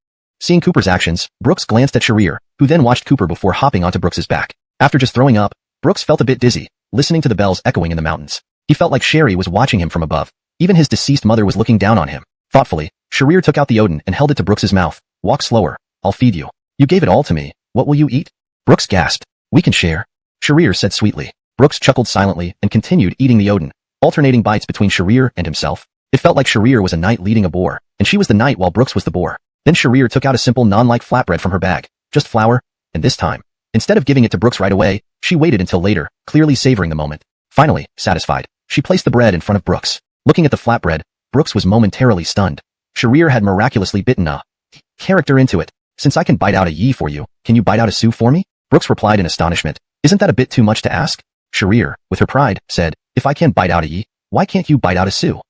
Seeing Cooper's actions, Brooks glanced at Sharir, who then watched Cooper before hopping onto Brooks's back. After just throwing up, Brooks felt a bit dizzy, listening to the bells echoing in the mountains. He felt like Sherry was watching him from above. Even his deceased mother was looking down on him. Thoughtfully, Sharir took out the Odin and held it to Brooks's mouth. Walk slower. I'll feed you. You gave it all to me. What will you eat? Brooks gasped. We can share. Sharir said sweetly. Brooks chuckled silently and continued eating the Odin, alternating bites between Sharir and himself. It felt like Sharir was a knight leading a boar, and she was the knight while Brooks was the boar. Then Sharir took out a simple naan-like flatbread from her bag. Just flour, and this time, instead of giving it to Brooks right away, she waited until later, clearly savoring the moment. Finally, satisfied, she placed the bread in front of Brooks. Looking at the flatbread, Brooks was momentarily stunned. Sharir had miraculously bitten a character into it. Since I can bite out a yi for you, can you bite out a su for me? Brooks replied in astonishment. Isn't that a bit too much to ask? Sharir, with her pride, said, if I can't bite out a yi, why can't you bite out a su?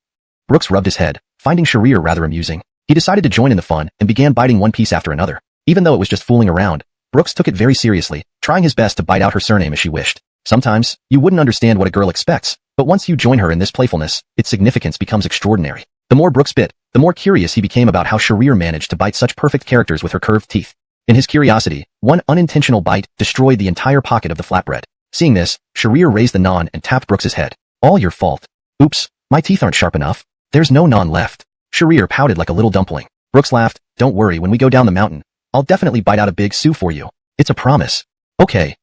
Brooks rubbed his head, finding Sharir rather amusing. He decided to join in the fun and began biting one piece after another. Even though it was just fooling around, Brooks took it very seriously, trying his best to bite out her surname as she wished. Sometimes, you wouldn't understand what a girl expects, but once you join her in this playfulness, its significance becomes extraordinary. The more Brooks bit, the more curious he became about how Sharir managed to bite such perfect characters with her curved teeth. In his curiosity, one unintentional bite destroyed the entire pocket of the flatbread. Seeing this, Sharir raised the naan and tapped Brooks's head. All your fault. Oops, my teeth aren't sharp enough. There's no naan left. Sharir pouted like a little dumpling. Brooks laughed. Don't worry, when we go down the mountain, I'll definitely bite out a big su for you. It's a promise. Okay.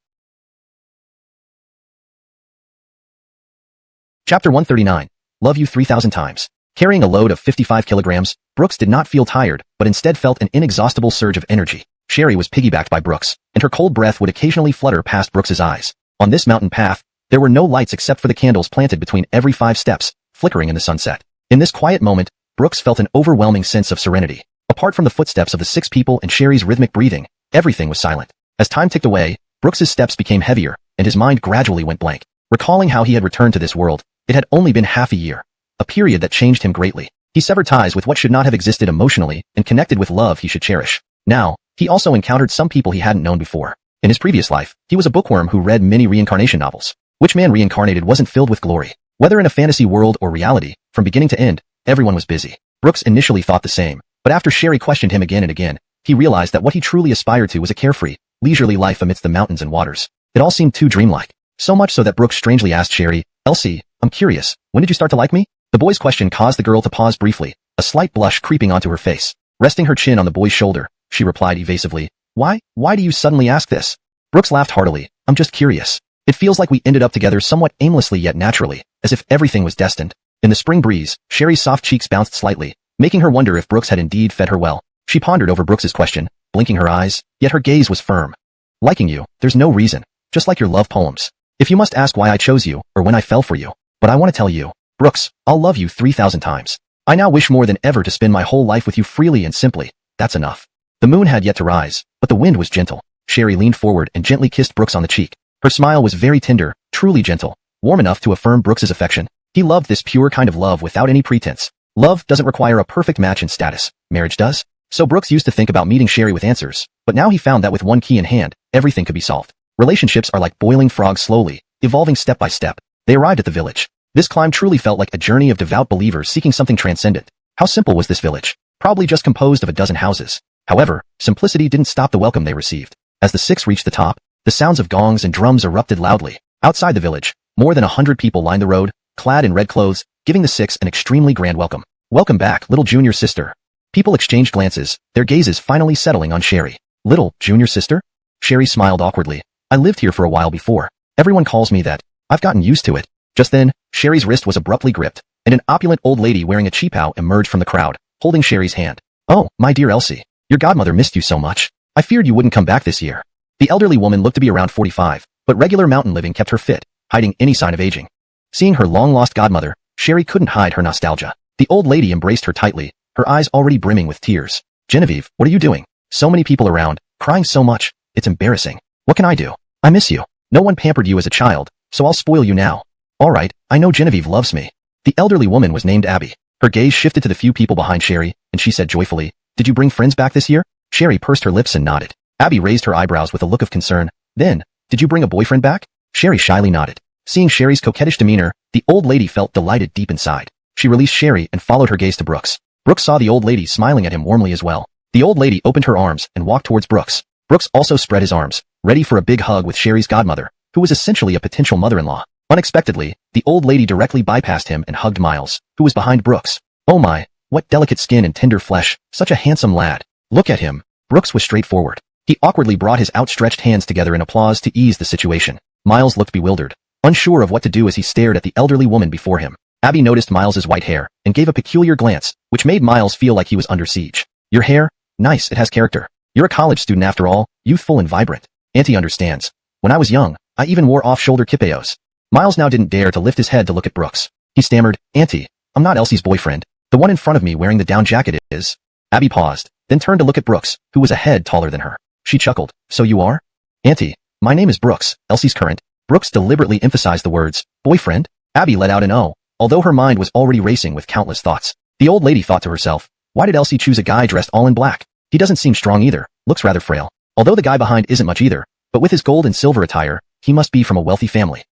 Chapter 139. Love you 3,000 times. Carrying a load of 55 kilograms, Brooks did not feel tired, but instead felt an inexhaustible surge of energy. Sherry was piggybacked by Brooks, and her cold breath would occasionally flutter past Brooks's eyes. On this mountain path, there were no lights except for the candles planted between every 5 steps, flickering in the sunset. In this quiet moment, Brooks felt an overwhelming sense of serenity. Apart from the footsteps of the 6 people and Sherry's rhythmic breathing, everything was silent. As time ticked away, Brooks's steps became heavier, and his mind gradually went blank. Recalling how he had returned to this world, it had only been half a year. A period that changed him greatly. He severed ties with what should not have existed emotionally and connected with love he should cherish. Now, he also encountered some people he hadn't known before. In his previous life, he was a bookworm who read many reincarnation novels. Which man reincarnated wasn't filled with glory? Whether in a fantasy world or reality, from beginning to end, everyone was busy. Brooks initially thought the same, but after Sherry questioned him again and again, he realized that what he truly aspired to was a carefree, leisurely life amidst the mountains and waters. It all seemed too dreamlike. So much so that Brooks strangely asked Sherry, Elsie, I'm curious, when did you start to like me? The boy's question caused the girl to pause briefly, a slight blush creeping onto her face. Resting her chin on the boy's shoulder, she replied evasively, Why do you suddenly ask this? Brooks laughed heartily, I'm just curious. It feels like we ended up together somewhat aimlessly yet naturally, as if everything was destined. In the spring breeze, Sherry's soft cheeks bounced slightly, making her wonder if Brooks had indeed fed her well. She pondered over Brooks's question, blinking her eyes, yet her gaze was firm. Liking you, there's no reason, just like your love poems. If you must ask why I chose you, or when I fell for you, but I want to tell you, Brooks, I'll love you 3,000 times. I now wish more than ever to spend my whole life with you freely and simply. That's enough. The moon had yet to rise, but the wind was gentle. Sherry leaned forward and gently kissed Brooks on the cheek. Her smile was very tender, truly gentle, warm enough to affirm Brooks's affection. He loved this pure kind of love without any pretense. Love doesn't require a perfect match in status. Marriage does. So Brooks used to think about meeting Sherry with answers, but now he found that with one key in hand, everything could be solved. Relationships are like boiling frogs slowly, evolving step by step. They arrived at the village. This climb truly felt like a journey of devout believers seeking something transcendent. How simple was this village? Probably just composed of a dozen houses. However, simplicity didn't stop the welcome they received. As the 6 reached the top, the sounds of gongs and drums erupted loudly. Outside the village, more than 100 people lined the road, clad in red clothes, giving the 6 an extremely grand welcome. Welcome back, little junior sister. People exchanged glances, their gazes finally settling on Sherry. Little junior sister? Sherry smiled awkwardly. I lived here for a while before. Everyone calls me that. I've gotten used to it. Just then, Sherry's wrist was abruptly gripped, and an opulent old lady wearing a cheapao emerged from the crowd, holding Sherry's hand. Oh, my dear Elsie. Your godmother missed you so much. I feared you wouldn't come back this year. The elderly woman looked to be around 45, but regular mountain living kept her fit, hiding any sign of aging. Seeing her long-lost godmother, Sherry couldn't hide her nostalgia. The old lady embraced her tightly, her eyes already brimming with tears. Genevieve, what are you doing? So many people around, crying so much, it's embarrassing. What can I do? I miss you. No one pampered you as a child, so I'll spoil you now. Alright, I know Genevieve loves me. The elderly woman was named Abby. Her gaze shifted to the few people behind Sherry, and she said joyfully, "Did you bring friends back this year?" Sherry pursed her lips and nodded. Abby raised her eyebrows with a look of concern. Then, "Did you bring a boyfriend back?" Sherry shyly nodded. Seeing Sherry's coquettish demeanor, the old lady felt delighted deep inside. She released Sherry and followed her gaze to Brooks. Brooks saw the old lady smiling at him warmly as well. The old lady opened her arms and walked towards Brooks. Brooks also spread his arms, ready for a big hug with Sherry's godmother, who was essentially a potential mother-in-law. Unexpectedly, the old lady directly bypassed him and hugged Miles, who was behind Brooks. Oh my, what delicate skin and tender flesh, such a handsome lad. Look at him. Brooks was straightforward. He awkwardly brought his outstretched hands together in applause to ease the situation. Miles looked bewildered, unsure of what to do as he stared at the elderly woman before him. Abby noticed Miles's white hair and gave a peculiar glance, which made Miles feel like he was under siege. Your hair? Nice, it has character. You're a college student after all, youthful and vibrant. Auntie understands. When I was young, I even wore off-shoulder kipayos. Miles now didn't dare to lift his head to look at Brooks. He stammered, "Auntie, I'm not Elsie's boyfriend. The one in front of me wearing the down jacket is." Abby paused, then turned to look at Brooks, who was a head taller than her. She chuckled, "So you are?" "Auntie, my name is Brooks, Elsie's current." Brooks deliberately emphasized the words, "boyfriend?" Abby let out an "oh," although her mind was already racing with countless thoughts. The old lady thought to herself, why did Elsie choose a guy dressed all in black? He doesn't seem strong either, looks rather frail. Although the guy behind isn't much either, but with his gold and silver attire, he must be from a wealthy family.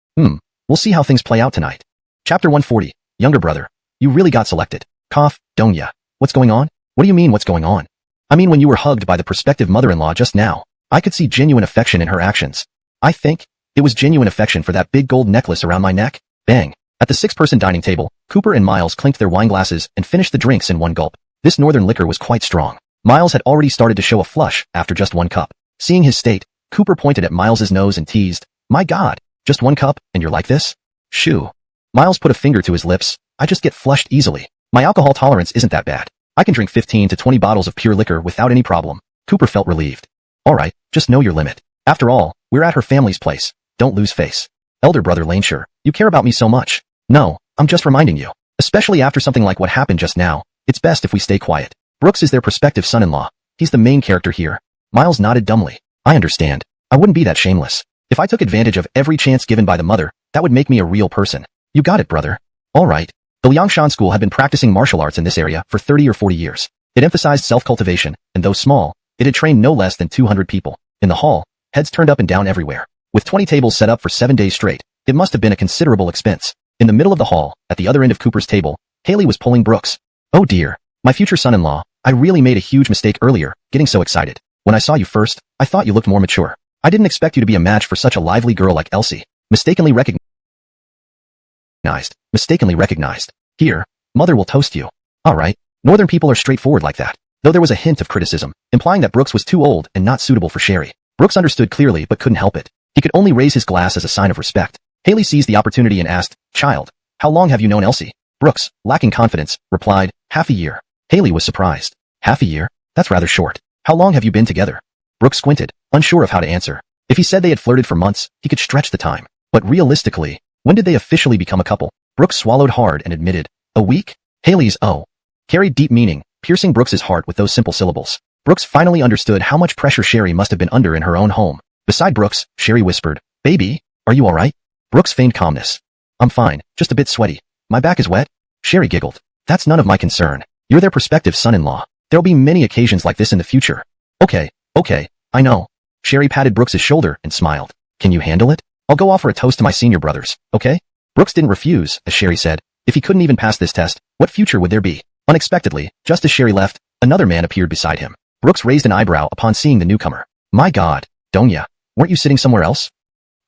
We'll see how things play out tonight. Chapter 140, Younger Brother. You really got selected. Cough, donghua. What's going on? What do you mean what's going on? I mean when you were hugged by the prospective mother-in-law just now, I could see genuine affection in her actions. I think it was genuine affection for that big gold necklace around my neck. Bang. At the six-person dining table, Cooper and Miles clinked their wine glasses and finished the drinks in one gulp. This northern liquor was quite strong. Miles had already started to show a flush after just one cup. Seeing his state, Cooper pointed at Miles's nose and teased, "My God, just one cup, and you're like this?" "Shoo." Miles put a finger to his lips. "I just get flushed easily. My alcohol tolerance isn't that bad. I can drink 15 to 20 bottles of pure liquor without any problem." Cooper felt relieved. "Alright, just know your limit. After all, we're at her family's place. Don't lose face. Elder brother Laneshire, you care about me so much." "No, I'm just reminding you. Especially after something like what happened just now, it's best if we stay quiet. Brooks is their prospective son-in-law. He's the main character here." Miles nodded dumbly. "I understand. I wouldn't be that shameless. If I took advantage of every chance given by the mother, that would make me a real person." "You got it, brother." "Alright." The Liangshan school had been practicing martial arts in this area for 30 or 40 years. It emphasized self-cultivation, and though small, it had trained no less than 200 people. In the hall, heads turned up and down everywhere. With 20 tables set up for 7 days straight, it must have been a considerable expense. In the middle of the hall, at the other end of Cooper's table, Haley was pulling Brooks. "Oh dear. My future son-in-law, I really made a huge mistake earlier, getting so excited. When I saw you first, I thought you looked more mature. I didn't expect you to be a match for such a lively girl like Elsie. Mistakenly recognized. Here, mother will toast you." "Alright, northern people are straightforward like that." Though there was a hint of criticism, implying that Brooks was too old and not suitable for Sherry. Brooks understood clearly but couldn't help it. He could only raise his glass as a sign of respect. Haley seized the opportunity and asked, "Child, how long have you known Elsie?" Brooks, lacking confidence, replied, "Half a year." Haley was surprised. "Half a year? That's rather short. How long have you been together?" Brooks squinted, unsure of how to answer. If he said they had flirted for months, he could stretch the time. But realistically, when did they officially become a couple? Brooks swallowed hard and admitted, "A week?" Haley's "oh" carried deep meaning, piercing Brooks's heart with those simple syllables. Brooks finally understood how much pressure Sherry must have been under in her own home. Beside Brooks, Sherry whispered, "Baby, are you alright?" Brooks feigned calmness. "I'm fine, just a bit sweaty. My back is wet." Sherry giggled. "That's none of my concern. You're their prospective son-in-law. There'll be many occasions like this in the future." Okay, I know." Sherry patted Brooks's shoulder and smiled. "Can you handle it? I'll go offer a toast to my senior brothers, okay?" Brooks didn't refuse, as Sherry said. If he couldn't even pass this test, what future would there be? Unexpectedly, just as Sherry left, another man appeared beside him. Brooks raised an eyebrow upon seeing the newcomer. "My God, donghua, weren't you sitting somewhere else?"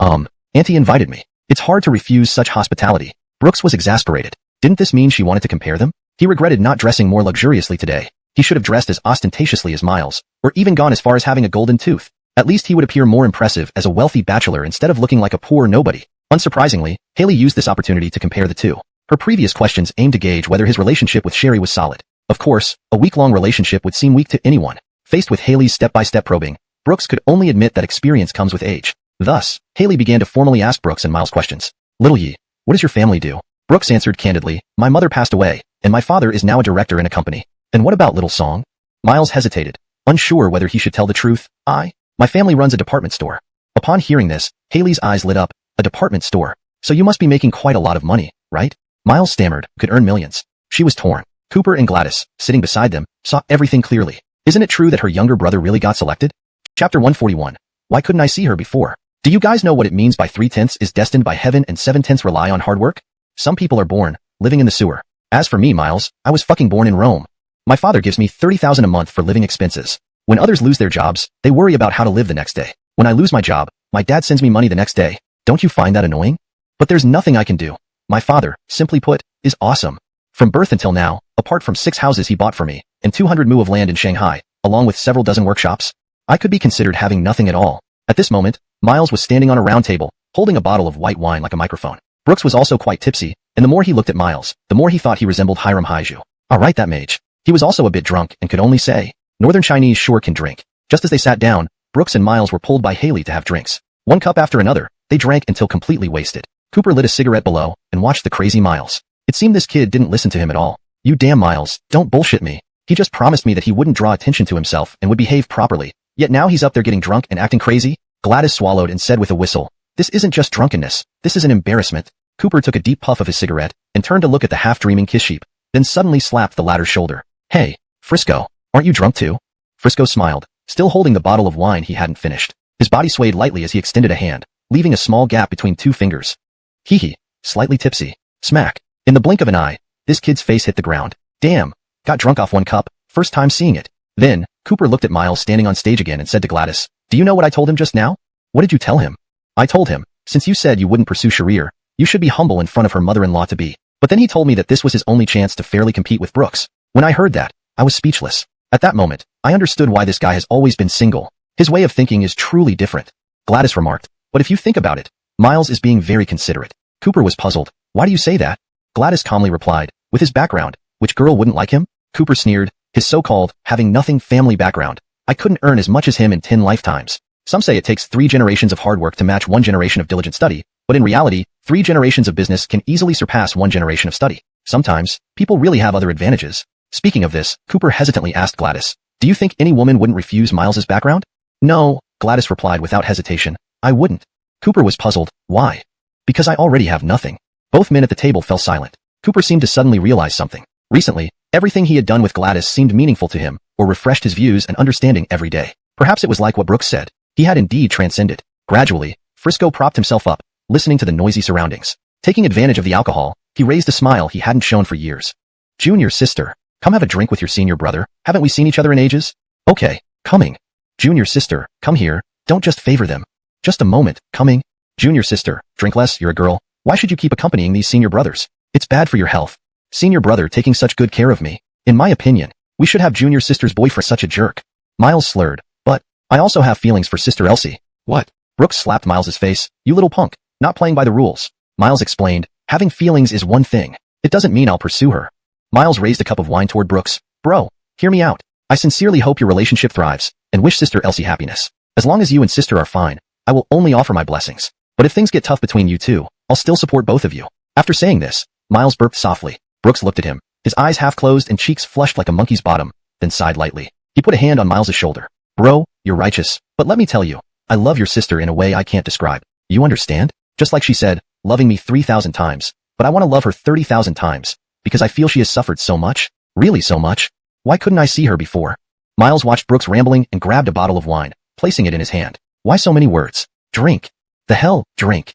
Auntie invited me. It's hard to refuse such hospitality." Brooks was exasperated. Didn't this mean she wanted to compare them? He regretted not dressing more luxuriously today. He should have dressed as ostentatiously as Miles, or even gone as far as having a golden tooth. At least he would appear more impressive as a wealthy bachelor instead of looking like a poor nobody. Unsurprisingly, Haley used this opportunity to compare the two. Her previous questions aimed to gauge whether his relationship with Sherry was solid. Of course, a week-long relationship would seem weak to anyone. Faced with Haley's step-by-step probing, Brooks could only admit that experience comes with age. Thus, Haley began to formally ask Brooks and Miles questions. "Little Yi, what does your family do?" Brooks answered candidly, "My mother passed away, and my father is now a director in a company." "And what about Little Song?" Miles hesitated. unsure whether he should tell the truth. My family runs a department store. Upon hearing this, Haley's eyes lit up. A department store. So you must be making quite a lot of money, right? Miles stammered, could earn millions. She was torn. Cooper and Gladys, sitting beside them, saw everything clearly. Isn't it true that her younger brother really got selected? Chapter 141. Why couldn't I see her before? Do you guys know what it means by 3/10 is destined by heaven and 7/10 rely on hard work? Some people are born, living in the sewer. As for me, Miles, I was fucking born in Rome. My father gives me $30,000 a month for living expenses. When others lose their jobs, they worry about how to live the next day. When I lose my job, my dad sends me money the next day. Don't you find that annoying? But there's nothing I can do. My father, simply put, is awesome. From birth until now, apart from 6 houses he bought for me, and 200 mu of land in Shanghai, along with several dozen workshops, I could be considered having nothing at all. At this moment, Miles was standing on a round table, holding a bottle of white wine like a microphone. Brooks was also quite tipsy, and the more he looked at Miles, the more he thought he resembled Hiram Haiju. Alright, that mage. He was also a bit drunk and could only say, Northern Chinese sure can drink. Just as they sat down, Brooks and Miles were pulled by Haley to have drinks. One cup after another, they drank until completely wasted. Cooper lit a cigarette below and watched the crazy Miles. It seemed this kid didn't listen to him at all. You damn Miles, don't bullshit me. He just promised me that he wouldn't draw attention to himself and would behave properly. Yet now he's up there getting drunk and acting crazy? Gladys swallowed and said with a whistle, This isn't just drunkenness, this is an embarrassment. Cooper took a deep puff of his cigarette and turned to look at the half-dreaming Kiss Sheep, then suddenly slapped the latter's shoulder. Hey, Frisco, aren't you drunk too? Frisco smiled, still holding the bottle of wine he hadn't finished. His body swayed lightly as he extended a hand, leaving a small gap between 2 fingers. Hee, slightly tipsy. Smack. In the blink of an eye, this kid's face hit the ground. Damn, got drunk off 1 cup, first time seeing it. Then, Cooper looked at Miles standing on stage again and said to Gladys, Do you know what I told him just now? What did you tell him? I told him, since you said you wouldn't pursue career, you should be humble in front of her mother-in-law-to-be. But then he told me that this was his only chance to fairly compete with Brooks. When I heard that, I was speechless. At that moment, I understood why this guy has always been single. His way of thinking is truly different. Gladys remarked, But if you think about it, Miles is being very considerate. Cooper was puzzled. Why do you say that? Gladys calmly replied, With his background, which girl wouldn't like him? Cooper sneered, his so-called, having nothing family background. I couldn't earn as much as him in 10 lifetimes. Some say it takes 3 generations of hard work to match 1 generation of diligent study, but in reality, 3 generations of business can easily surpass 1 generation of study. Sometimes, people really have other advantages. Speaking of this, Cooper hesitantly asked Gladys, Do you think any woman wouldn't refuse Miles's background? No, Gladys replied without hesitation. I wouldn't. Cooper was puzzled. Why? Because I already have nothing. Both men at the table fell silent. Cooper seemed to suddenly realize something. Recently, everything he had done with Gladys seemed meaningful to him, or refreshed his views and understanding every day. Perhaps it was like what Brooks said. He had indeed transcended. Gradually, Frisco propped himself up, listening to the noisy surroundings. Taking advantage of the alcohol, he raised a smile he hadn't shown for years. Junior sister, come have a drink with your senior brother. Haven't we seen each other in ages? Okay, coming. Junior sister, come here, don't just favor them. Just a moment, coming. Junior sister, drink less, you're a girl. Why should you keep accompanying these senior brothers? It's bad for your health. Senior brother taking such good care of me. In my opinion, we should have junior sister's boyfriend such a jerk. Miles slurred, but I also have feelings for Sister Elsie. What? Brooks slapped Miles's face. You little punk, not playing by the rules. Miles explained, having feelings is one thing. It doesn't mean I'll pursue her. Miles raised a cup of wine toward Brooks. Bro, hear me out. I sincerely hope your relationship thrives, and wish Sister Elsie happiness. As long as you and sister are fine, I will only offer my blessings. But if things get tough between you two, I'll still support both of you. After saying this, Miles burped softly. Brooks looked at him, his eyes half closed and cheeks flushed like a monkey's bottom, then sighed lightly. He put a hand on Miles's shoulder. Bro, you're righteous, but let me tell you, I love your sister in a way I can't describe. You understand? Just like she said, loving me 3,000 times, but I want to love her 30,000 times, because I feel she has suffered so much. Really so much. Why couldn't I see her before? Miles watched Brooks rambling and grabbed a bottle of wine, placing it in his hand. Why so many words? Drink. The hell, drink.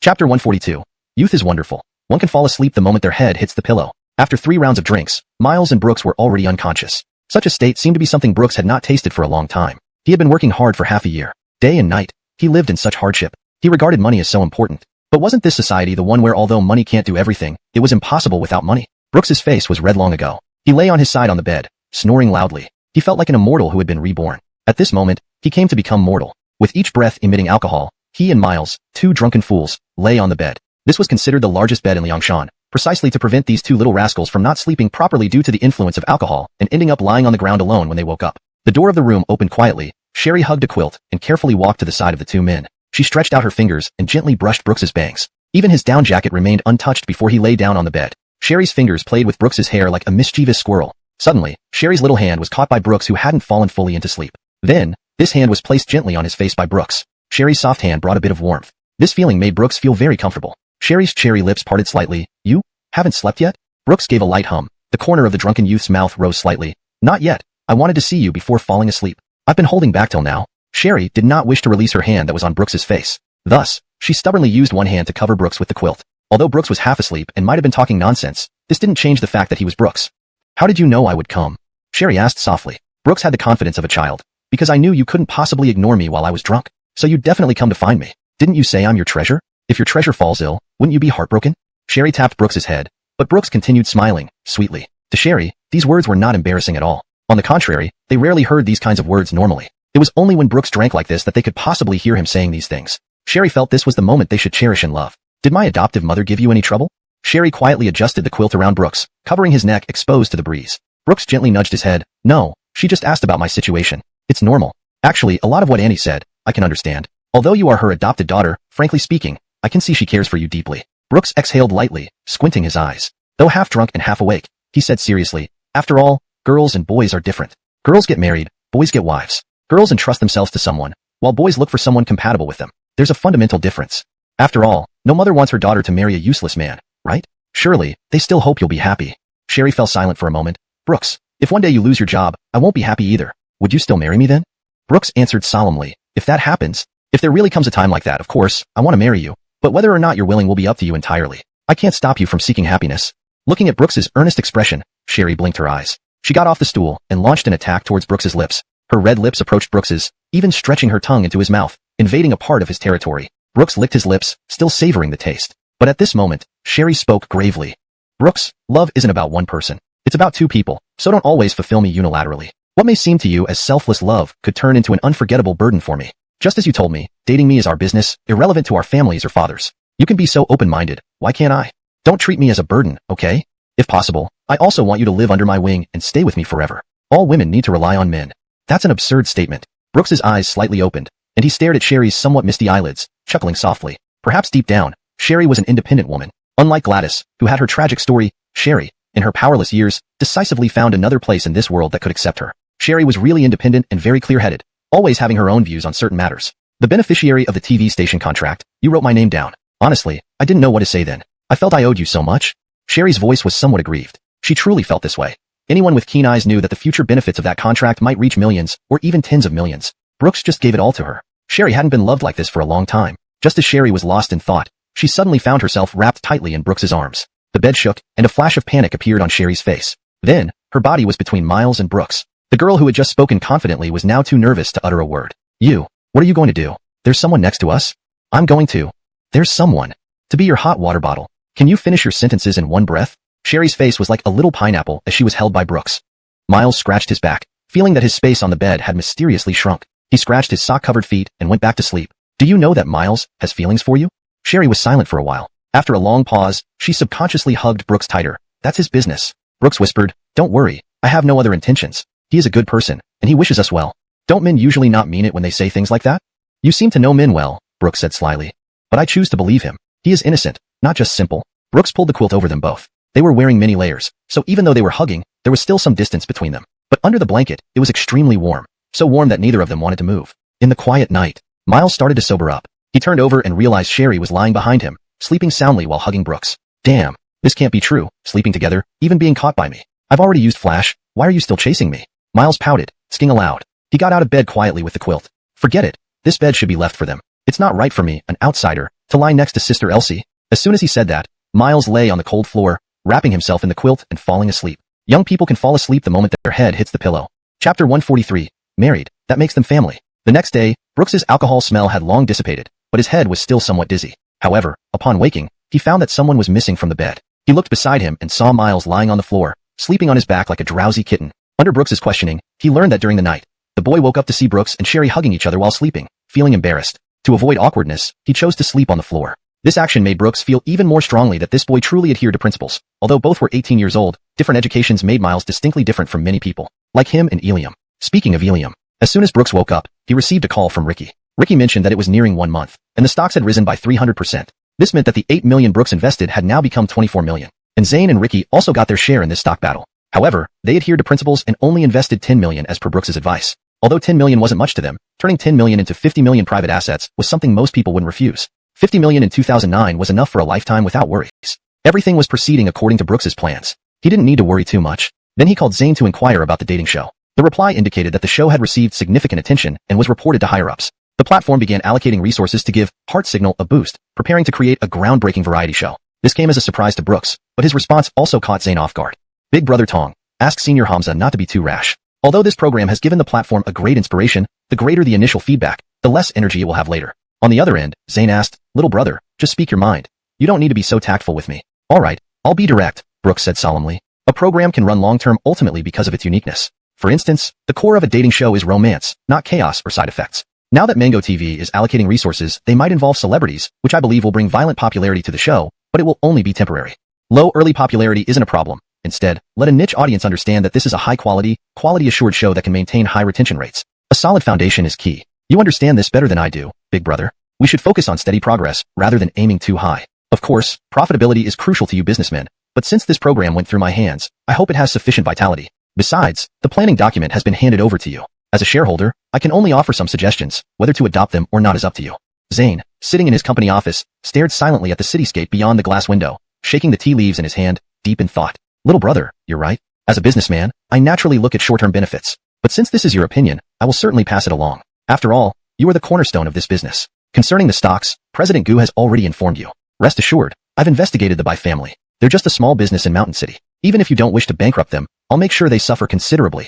Chapter 142. Youth is wonderful. One can fall asleep the moment their head hits the pillow. After 3 rounds of drinks, Miles and Brooks were already unconscious. Such a state seemed to be something Brooks had not tasted for a long time. He had been working hard for half a year. Day and night, he lived in such hardship. He regarded money as so important. But wasn't this society the one where although money can't do everything, it was impossible without money? Brooks's face was red long ago. He lay on his side on the bed, snoring loudly. He felt like an immortal who had been reborn. At this moment, he came to become mortal. With each breath emitting alcohol, he and Miles, 2 drunken fools, lay on the bed. This was considered the largest bed in Liangshan, precisely to prevent these 2 little rascals from not sleeping properly due to the influence of alcohol and ending up lying on the ground alone when they woke up. The door of the room opened quietly. Sherry hugged a quilt and carefully walked to the side of the 2 men. She stretched out her fingers and gently brushed Brooks's bangs. Even his down jacket remained untouched before he lay down on the bed. Sherry's fingers played with Brooks's hair like a mischievous squirrel. Suddenly, Sherry's little hand was caught by Brooks, who hadn't fallen fully into sleep. Then, this hand was placed gently on his face by Brooks. Sherry's soft hand brought a bit of warmth. This feeling made Brooks feel very comfortable. Sherry's cherry lips parted slightly. You haven't slept yet? Brooks gave a light hum. The corner of the drunken youth's mouth rose slightly. Not yet. I wanted to see you before falling asleep. I've been holding back till now. Sherry did not wish to release her hand that was on Brooks's face. Thus, she stubbornly used one hand to cover Brooks with the quilt. Although Brooks was half asleep and might have been talking nonsense, this didn't change the fact that he was Brooks. How did you know I would come? Sherry asked softly. Brooks had the confidence of a child. Because I knew you couldn't possibly ignore me while I was drunk. So you'd definitely come to find me. Didn't you say I'm your treasure? If your treasure falls ill, wouldn't you be heartbroken? Sherry tapped Brooks's head. But Brooks continued smiling, sweetly. To Sherry, these words were not embarrassing at all. On the contrary, they rarely heard these kinds of words normally. It was only when Brooks drank like this that they could possibly hear him saying these things. Sherry felt this was the moment they should cherish and love. Did my adoptive mother give you any trouble? Sherry quietly adjusted the quilt around Brooks, covering his neck exposed to the breeze. Brooks gently nudged his head. No, she just asked about my situation. It's normal. Actually, a lot of what Annie said, I can understand. Although you are her adopted daughter, frankly speaking, I can see she cares for you deeply. Brooks exhaled lightly, squinting his eyes. Though half drunk and half awake, he said seriously, after all, girls and boys are different. Girls get married, boys get wives. Girls entrust themselves to someone, while boys look for someone compatible with them. There's a fundamental difference. After all, no mother wants her daughter to marry a useless man, right? Surely, they still hope you'll be happy. Sherry fell silent for a moment. Brooks, if one day you lose your job, I won't be happy either. Would you still marry me then? Brooks answered solemnly. If that happens, if there really comes a time like that, of course, I want to marry you. But whether or not you're willing will be up to you entirely. I can't stop you from seeking happiness. Looking at Brooks's earnest expression, Sherry blinked her eyes. She got off the stool and launched an attack towards Brooks's lips. Her red lips approached Brooks's, even stretching her tongue into his mouth, invading a part of his territory. Brooks licked his lips, still savoring the taste. But at this moment, Sherry spoke gravely. Brooks, love isn't about one person. It's about two people, so don't always fulfill me unilaterally. What may seem to you as selfless love could turn into an unforgettable burden for me. Just as you told me, dating me is our business, irrelevant to our families or fathers. You can be so open-minded, why can't I? Don't treat me as a burden, okay? If possible, I also want you to live under my wing and stay with me forever. All women need to rely on men. That's an absurd statement. Brooks's eyes slightly opened, and he stared at Sherry's somewhat misty eyelids, chuckling softly. Perhaps deep down, Sherry was an independent woman. Unlike Gladys, who had her tragic story, Sherry, in her powerless years, decisively found another place in this world that could accept her. Sherry was really independent and very clear-headed, always having her own views on certain matters. The beneficiary of the TV station contract, you wrote my name down. Honestly, I didn't know what to say then. I felt I owed you so much. Sherry's voice was somewhat aggrieved. She truly felt this way. Anyone with keen eyes knew that the future benefits of that contract might reach millions, or even tens of millions. Brooks just gave it all to her. Sherry hadn't been loved like this for a long time. Just as Sherry was lost in thought, she suddenly found herself wrapped tightly in Brooks's arms. The bed shook, and a flash of panic appeared on Sherry's face. Then, her body was between Miles and Brooks. The girl who had just spoken confidently was now too nervous to utter a word. You, what are you going to do? There's someone next to us? I'm going to. There's someone. To be your hot water bottle. Can you finish your sentences in one breath? Sherry's face was like a little pineapple as she was held by Brooks. Miles scratched his back, feeling that his space on the bed had mysteriously shrunk. He scratched his sock-covered feet and went back to sleep. Do you know that Miles has feelings for you? Sherry was silent for a while. After a long pause, she subconsciously hugged Brooks tighter. That's his business. Brooks whispered, don't worry, I have no other intentions. He is a good person, and he wishes us well. Don't men usually not mean it when they say things like that? You seem to know men well, Brooks said slyly. But I choose to believe him. He is innocent, not just simple. Brooks pulled the quilt over them both. They were wearing many layers, so even though they were hugging, there was still some distance between them. But under the blanket, it was extremely warm, so warm that neither of them wanted to move. In the quiet night, Miles started to sober up. He turned over and realized Sherry was lying behind him, sleeping soundly while hugging Brooks. Damn, this can't be true, sleeping together, even being caught by me. I've already used Flash, why are you still chasing me? Miles pouted, sking aloud. He got out of bed quietly with the quilt. Forget it, this bed should be left for them. It's not right for me, an outsider, to lie next to Sister Elsie. As soon as he said that, Miles lay on the cold floor, wrapping himself in the quilt and falling asleep. Young people can fall asleep the moment their head hits the pillow. Chapter 143. Married, that makes them family. The next day, Brooks's alcohol smell had long dissipated, but his head was still somewhat dizzy. However, upon waking, he found that someone was missing from the bed. He looked beside him and saw Miles lying on the floor, sleeping on his back like a drowsy kitten. Under Brooks's questioning, he learned that during the night, the boy woke up to see Brooks and Sherry hugging each other while sleeping. Feeling embarrassed, to avoid awkwardness, he chose to sleep on the floor. This action made Brooks feel even more strongly that this boy truly adhered to principles. Although both were 18 years old, different educations made Miles distinctly different from many people, like him and Eliam. Speaking of Eliam, as soon as Brooks woke up, he received a call from Ricky. Ricky mentioned that it was nearing 1 month, and the stocks had risen by 300%. This meant that the $8 million Brooks invested had now become $24 million. And Zane and Ricky also got their share in this stock battle. However, they adhered to principles and only invested 10 million as per Brooks's advice. Although 10 million wasn't much to them, turning 10 million into 50 million private assets was something most people wouldn't refuse. 50 million in 2009 was enough for a lifetime without worries. Everything was proceeding according to Brooks's plans. He didn't need to worry too much. Then he called Zane to inquire about the dating show. The reply indicated that the show had received significant attention and was reported to higher-ups. The platform began allocating resources to give Heart Signal a boost, preparing to create a groundbreaking variety show. This came as a surprise to Brooks, but his response also caught Zane off guard. Big Brother Tong asked Senior Hamza not to be too rash. Although this program has given the platform a great inspiration, the greater the initial feedback, the less energy it will have later. On the other end, Zane asked, little brother, just speak your mind. You don't need to be so tactful with me. All right, I'll be direct, Brooks said solemnly. A program can run long-term ultimately because of its uniqueness. For instance, the core of a dating show is romance, not chaos or side effects. Now that Mango TV is allocating resources, they might involve celebrities, which I believe will bring violent popularity to the show, but it will only be temporary. Low early popularity isn't a problem. Instead, let a niche audience understand that this is a high-quality, quality-assured show that can maintain high retention rates. A solid foundation is key. You understand this better than I do, big brother. We should focus on steady progress rather than aiming too high. Of course, profitability is crucial to you businessmen, but since this program went through my hands, I hope it has sufficient vitality. Besides, the planning document has been handed over to you. As a shareholder, I can only offer some suggestions. Whether to adopt them or not is up to you. Zane, sitting in his company office, stared silently at the cityscape beyond the glass window, shaking the tea leaves in his hand, deep in thought. Little brother, you're right. As a businessman, I naturally look at short-term benefits. But since this is your opinion, I will certainly pass it along. After all, you are the cornerstone of this business. Concerning the stocks, President Gu has already informed you. Rest assured, I've investigated the Bai family. They're just a small business in Mountain City. Even if you don't wish to bankrupt them, I'll make sure they suffer considerably.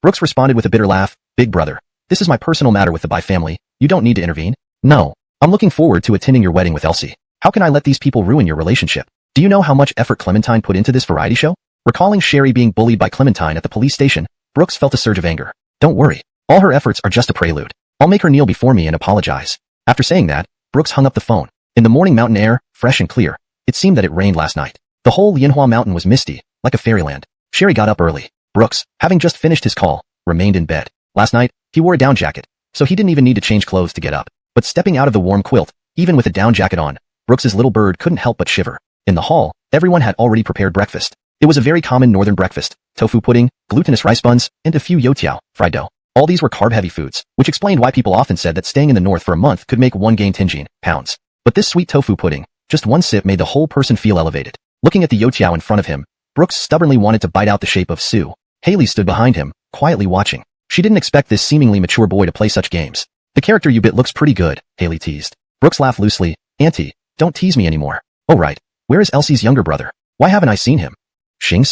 Brooks responded with a bitter laugh. Big brother, this is my personal matter with the Bai family. You don't need to intervene. No, I'm looking forward to attending your wedding with Elsie. How can I let these people ruin your relationship? Do you know how much effort Clementine put into this variety show? Recalling Sherry being bullied by Clementine at the police station, Brooks felt a surge of anger. Don't worry. All her efforts are just a prelude. I'll make her kneel before me and apologize. After saying that, Brooks hung up the phone. In the morning mountain air, fresh and clear, it seemed that it rained last night. The whole Lianhua mountain was misty, like a fairyland. Sherry got up early. Brooks, having just finished his call, remained in bed. Last night, he wore a down jacket, so he didn't even need to change clothes to get up. But stepping out of the warm quilt, even with a down jacket on, Brooks's little bird couldn't help but shiver. In the hall, everyone had already prepared breakfast. It was a very common northern breakfast: tofu pudding, glutinous rice buns, and a few youtiao, fried dough. All these were carb-heavy foods, which explained why people often said that staying in the north for a month could make one gain 10 pounds. But this sweet tofu pudding, just one sip made the whole person feel elevated. Looking at the youtiao in front of him, Brooks stubbornly wanted to bite out the shape of Sue. Haley stood behind him, quietly watching. She didn't expect this seemingly mature boy to play such games. The character you bit looks pretty good, Haley teased. Brooks laughed loosely. Auntie, don't tease me anymore. Oh right, where is Elsie's younger brother? Why haven't I seen him? Xing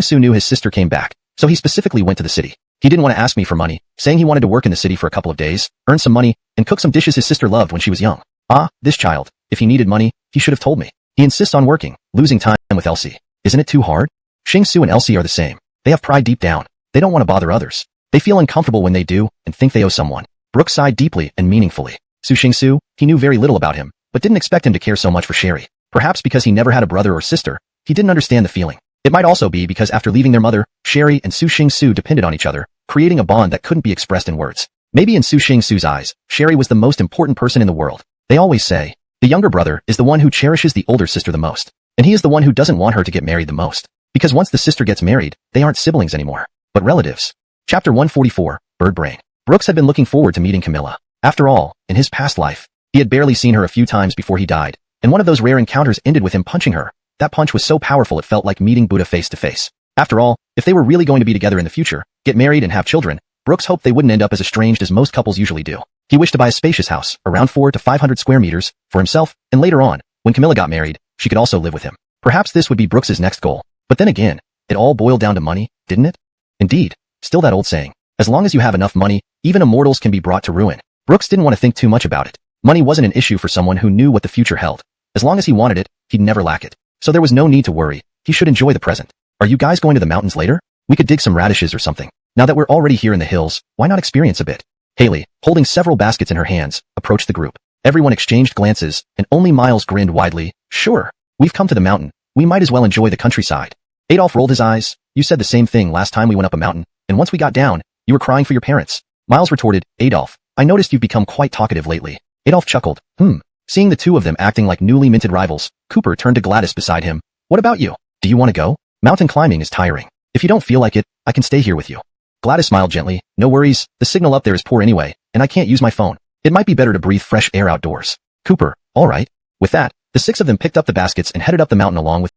Su knew his sister came back, so he specifically went to the city. He didn't want to ask me for money, saying he wanted to work in the city for a couple of days, earn some money, and cook some dishes his sister loved when she was young. Ah, this child. If he needed money, he should have told me. He insists on working, losing time with Elsie. Isn't it too hard? Xing Su and Elsie are the same. They have pride deep down. They don't want to bother others. They feel uncomfortable when they do, and think they owe someone. Brooks sighed deeply and meaningfully. Xing Su, he knew very little about him, but didn't expect him to care so much for Sherry. Perhaps because he never had a brother or sister, he didn't understand the feeling. It might also be because after leaving their mother, Sherry and Xing Su depended on each other, creating a bond that couldn't be expressed in words. Maybe in Xing Su's eyes, Sherry was the most important person in the world. They always say, the younger brother is the one who cherishes the older sister the most, and he is the one who doesn't want her to get married the most. Because once the sister gets married, they aren't siblings anymore, but relatives. Chapter 144, Bird Brain. Brooks had been looking forward to meeting Camilla. After all, in his past life, he had barely seen her a few times before he died, and one of those rare encounters ended with him punching her. That punch was so powerful it felt like meeting Buddha face to face. After all, if they were really going to be together in the future, get married and have children, Brooks hoped they wouldn't end up as estranged as most couples usually do. He wished to buy a spacious house, around 400 to 500 square meters, for himself, and later on, when Camilla got married, she could also live with him. Perhaps this would be Brooks's next goal. But then again, it all boiled down to money, didn't it? Indeed, still that old saying. As long as you have enough money, even immortals can be brought to ruin. Brooks didn't want to think too much about it. Money wasn't an issue for someone who knew what the future held. As long as he wanted it, he'd never lack it. So there was no need to worry. He should enjoy the present. Are you guys going to the mountains later? We could dig some radishes or something. Now that we're already here in the hills, why not experience a bit? Haley, holding several baskets in her hands, approached the group. Everyone exchanged glances, and only Miles grinned widely. Sure, we've come to the mountain. We might as well enjoy the countryside. Adolf rolled his eyes. You said the same thing last time we went up a mountain, and once we got down, you were crying for your parents. Miles retorted, Adolf, I noticed you've become quite talkative lately. Adolf chuckled. Seeing the two of them acting like newly minted rivals, Cooper turned to Gladys beside him. What about you? Do you want to go? Mountain climbing is tiring. If you don't feel like it, I can stay here with you. Gladys smiled gently. No worries, the signal up there is poor anyway, and I can't use my phone. It might be better to breathe fresh air outdoors. Cooper, all right. With that, the 6 of them picked up the baskets and headed up the mountain along with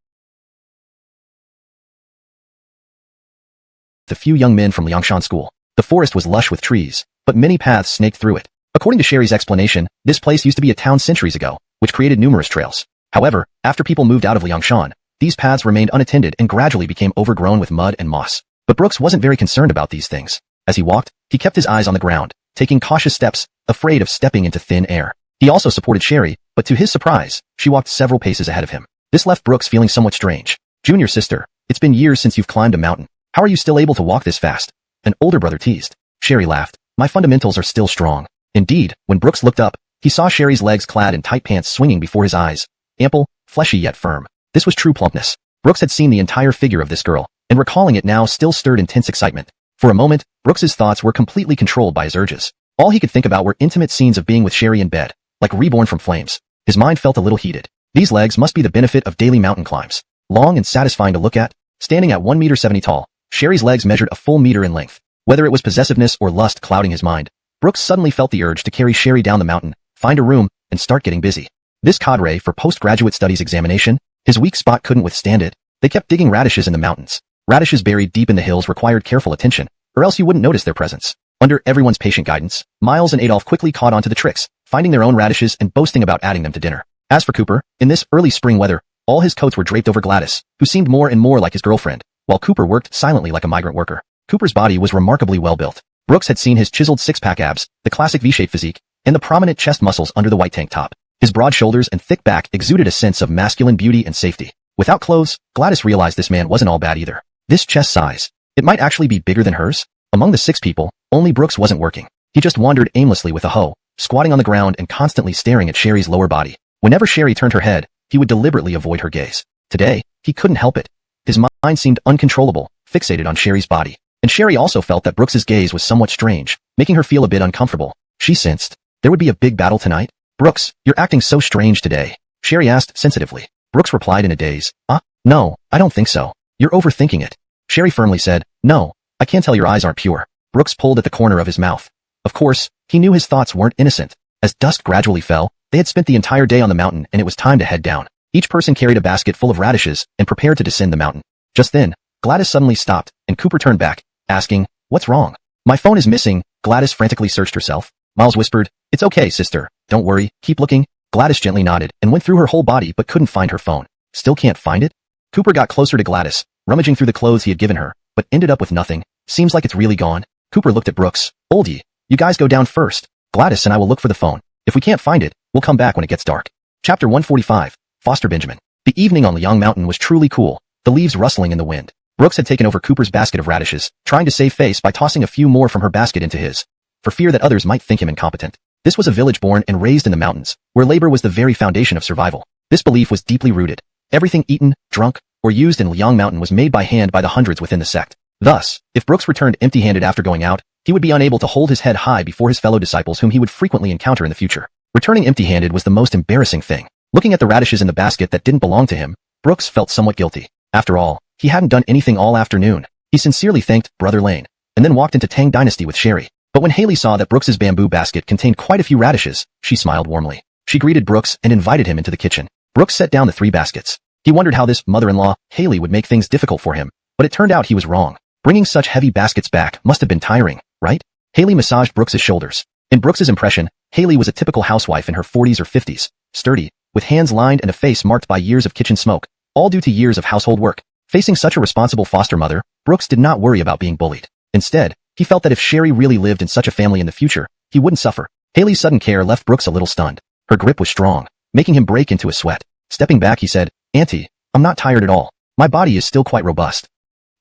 the few young men from Liangshan School. The forest was lush with trees, but many paths snaked through it. According to Sherry's explanation, this place used to be a town centuries ago, which created numerous trails. However, after people moved out of Liangshan, these paths remained unattended and gradually became overgrown with mud and moss. But Brooks wasn't very concerned about these things. As he walked, he kept his eyes on the ground, taking cautious steps, afraid of stepping into thin air. He also supported Sherry, but to his surprise, she walked several paces ahead of him. This left Brooks feeling somewhat strange. Junior sister, it's been years since you've climbed a mountain. How are you still able to walk this fast? An older brother teased. Sherry laughed. My fundamentals are still strong. Indeed, when Brooks looked up, he saw Sherry's legs clad in tight pants swinging before his eyes. Ample, fleshy yet firm. This was true plumpness. Brooks had seen the entire figure of this girl, and recalling it now still stirred intense excitement. For a moment, Brooks's thoughts were completely controlled by his urges. All he could think about were intimate scenes of being with Sherry in bed, like reborn from flames. His mind felt a little heated. These legs must be the benefit of daily mountain climbs. Long and satisfying to look at, standing at 1.70 meters tall, Sherry's legs measured a full meter in length. Whether it was possessiveness or lust clouding his mind, Brooks suddenly felt the urge to carry Sherry down the mountain, find a room, and start getting busy. This cadre for postgraduate studies examination, his weak spot couldn't withstand it. They kept digging radishes in the mountains. Radishes buried deep in the hills required careful attention, or else you wouldn't notice their presence. Under everyone's patient guidance, Miles and Adolf quickly caught on to the tricks, finding their own radishes and boasting about adding them to dinner. As for Cooper, in this early spring weather, all his coats were draped over Gladys, who seemed more and more like his girlfriend, while Cooper worked silently like a migrant worker. Cooper's body was remarkably well built. Brooks had seen his chiseled six-pack abs, the classic V-shaped physique, and the prominent chest muscles under the white tank top. His broad shoulders and thick back exuded a sense of masculine beauty and safety. Without clothes, Gladys realized this man wasn't all bad either. This chest size, it might actually be bigger than hers. Among the 6 people, only Brooks wasn't working. He just wandered aimlessly with a hoe, squatting on the ground and constantly staring at Sherry's lower body. Whenever Sherry turned her head, he would deliberately avoid her gaze. Today, he couldn't help it. His mind seemed uncontrollable, fixated on Sherry's body. And Sherry also felt that Brooks's gaze was somewhat strange, making her feel a bit uncomfortable. She sensed there would be a big battle tonight. Brooks, you're acting so strange today, Sherry asked sensitively. Brooks replied in a daze. No, I don't think so. You're overthinking it. Sherry firmly said, no, I can't tell your eyes aren't pure. Brooks pulled at the corner of his mouth. Of course, he knew his thoughts weren't innocent. As dusk gradually fell, they had spent the entire day on the mountain and it was time to head down. Each person carried a basket full of radishes and prepared to descend the mountain. Just then, Gladys suddenly stopped, and Cooper turned back, asking, what's wrong? My phone is missing. Gladys frantically searched herself. Miles whispered, it's okay, sister. Don't worry, keep looking. Gladys gently nodded and went through her whole body but couldn't find her phone. Still can't find it? Cooper got closer to Gladys, rummaging through the clothes he had given her, but ended up with nothing. Seems like it's really gone. Cooper looked at Brooks. Oldie, you guys go down first. Gladys and I will look for the phone. If we can't find it, we'll come back when it gets dark. Chapter 145, Foster Benjamin. The evening on Liang Mountain was truly cool, the leaves rustling in the wind. Brooks had taken over Cooper's basket of radishes, trying to save face by tossing a few more from her basket into his, for fear that others might think him incompetent. This was a village born and raised in the mountains, where labor was the very foundation of survival. This belief was deeply rooted. Everything eaten, drunk, or used in Liang Mountain was made by hand by the hundreds within the sect. Thus, if Brooks returned empty-handed after going out, he would be unable to hold his head high before his fellow disciples whom he would frequently encounter in the future. Returning empty-handed was the most embarrassing thing. Looking at the radishes in the basket that didn't belong to him, Brooks felt somewhat guilty. After all, he hadn't done anything all afternoon. He sincerely thanked Brother Lane, and then walked into Tang Dynasty with Sherry. But when Haley saw that Brooks's bamboo basket contained quite a few radishes, she smiled warmly. She greeted Brooks and invited him into the kitchen. Brooks set down the 3 baskets. He wondered how this mother-in-law, Haley, would make things difficult for him, but it turned out he was wrong. Bringing such heavy baskets back must have been tiring, right? Haley massaged Brooks's shoulders. In Brooks's impression, Haley was a typical housewife in her 40s or 50s, sturdy, with hands lined and a face marked by years of kitchen smoke, all due to years of household work. Facing such a responsible foster mother, Brooks did not worry about being bullied. Instead, he felt that if Sherry really lived in such a family in the future, he wouldn't suffer. Haley's sudden care left Brooks a little stunned. Her grip was strong, making him break into a sweat. Stepping back, he said, Auntie, I'm not tired at all. My body is still quite robust.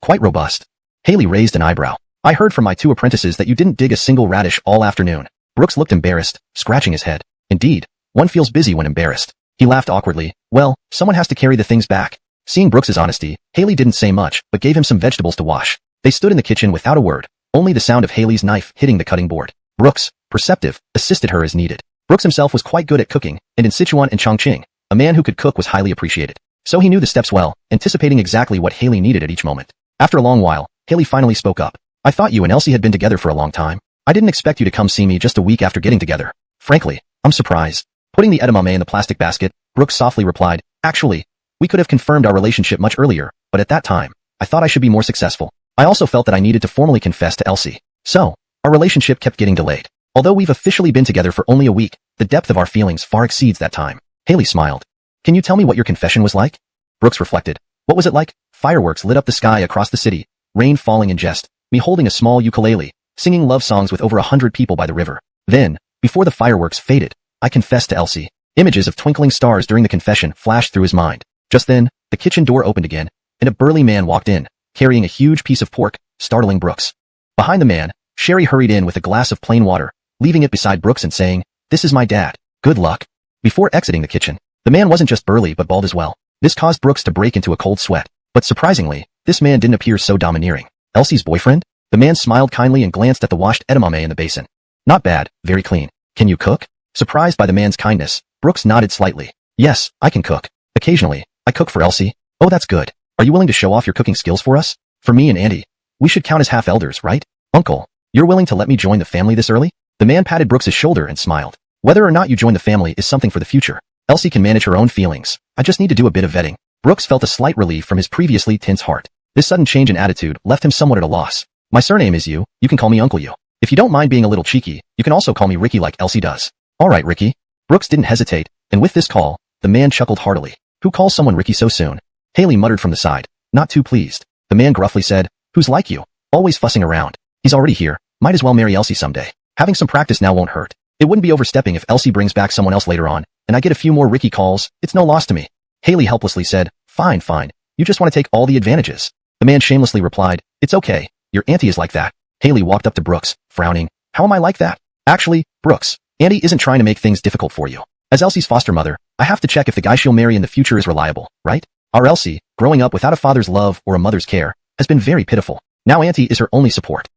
Quite robust? Haley raised an eyebrow. I heard from my 2 apprentices that you didn't dig a single radish all afternoon. Brooks looked embarrassed, scratching his head. Indeed, one feels busy when embarrassed. He laughed awkwardly. Well, someone has to carry the things back. Seeing Brooks's honesty, Haley didn't say much, but gave him some vegetables to wash. They stood in the kitchen without a word, only the sound of Haley's knife hitting the cutting board. Brooks, perceptive, assisted her as needed. Brooks himself was quite good at cooking, and in Sichuan and Chongqing, a man who could cook was highly appreciated. So he knew the steps well, anticipating exactly what Haley needed at each moment. After a long while, Haley finally spoke up. I thought you and Elsie had been together for a long time. I didn't expect you to come see me just a week after getting together. Frankly, I'm surprised. Putting the edamame in the plastic basket, Brooks softly replied, actually, we could have confirmed our relationship much earlier, but at that time, I thought I should be more successful. I also felt that I needed to formally confess to Elsie. So, our relationship kept getting delayed. Although we've officially been together for only a week, the depth of our feelings far exceeds that time. Haley smiled. Can you tell me what your confession was like? Brooks reflected. What was it like? Fireworks lit up the sky across the city, rain falling in jest, me holding a small ukulele, singing love songs with over 100 people by the river. Then, before the fireworks faded, I confessed to Elsie. Images of twinkling stars during the confession flashed through his mind. Just then, the kitchen door opened again, and a burly man walked in, carrying a huge piece of pork, startling Brooks. Behind the man, Sherry hurried in with a glass of plain water, leaving it beside Brooks and saying, "This is my dad. Good luck." Before exiting the kitchen, the man wasn't just burly but bald as well. This caused Brooks to break into a cold sweat. But surprisingly, this man didn't appear so domineering. Elsie's boyfriend? The man smiled kindly and glanced at the washed edamame in the basin. Not bad, very clean. Can you cook? Surprised by the man's kindness, Brooks nodded slightly. Yes, I can cook. Occasionally, I cook for Elsie. Oh, that's good. Are you willing to show off your cooking skills for us? For me and Andy. We should count as half-elders, right? Uncle, you're willing to let me join the family this early? The man patted Brooks's shoulder and smiled. Whether or not you join the family is something for the future. Elsie can manage her own feelings. I just need to do a bit of vetting. Brooks felt a slight relief from his previously tense heart. This sudden change in attitude left him somewhat at a loss. My surname is You. You can call me Uncle You. If you don't mind being a little cheeky, you can also call me Ricky like Elsie does. All right, Ricky. Brooks didn't hesitate, and with this call, the man chuckled heartily. Who calls someone Ricky so soon? Haley muttered from the side, not too pleased. The man gruffly said, who's like you? Always fussing around. He's already here. Might as well marry Elsie someday. Having some practice now won't hurt. It wouldn't be overstepping if Elsie brings back someone else later on, and I get a few more Ricky calls. It's no loss to me. Haley helplessly said, fine, fine. You just want to take all the advantages. The man shamelessly replied, it's okay. Your auntie is like that. Haley walked up to Brooks, frowning. How am I like that? Actually, Brooks, Andy isn't trying to make things difficult for you. As Elsie's foster mother, I have to check if the guy she'll marry in the future is reliable, right? Our Elsie, growing up without a father's love or a mother's care, has been very pitiful. Now Auntie is her only support.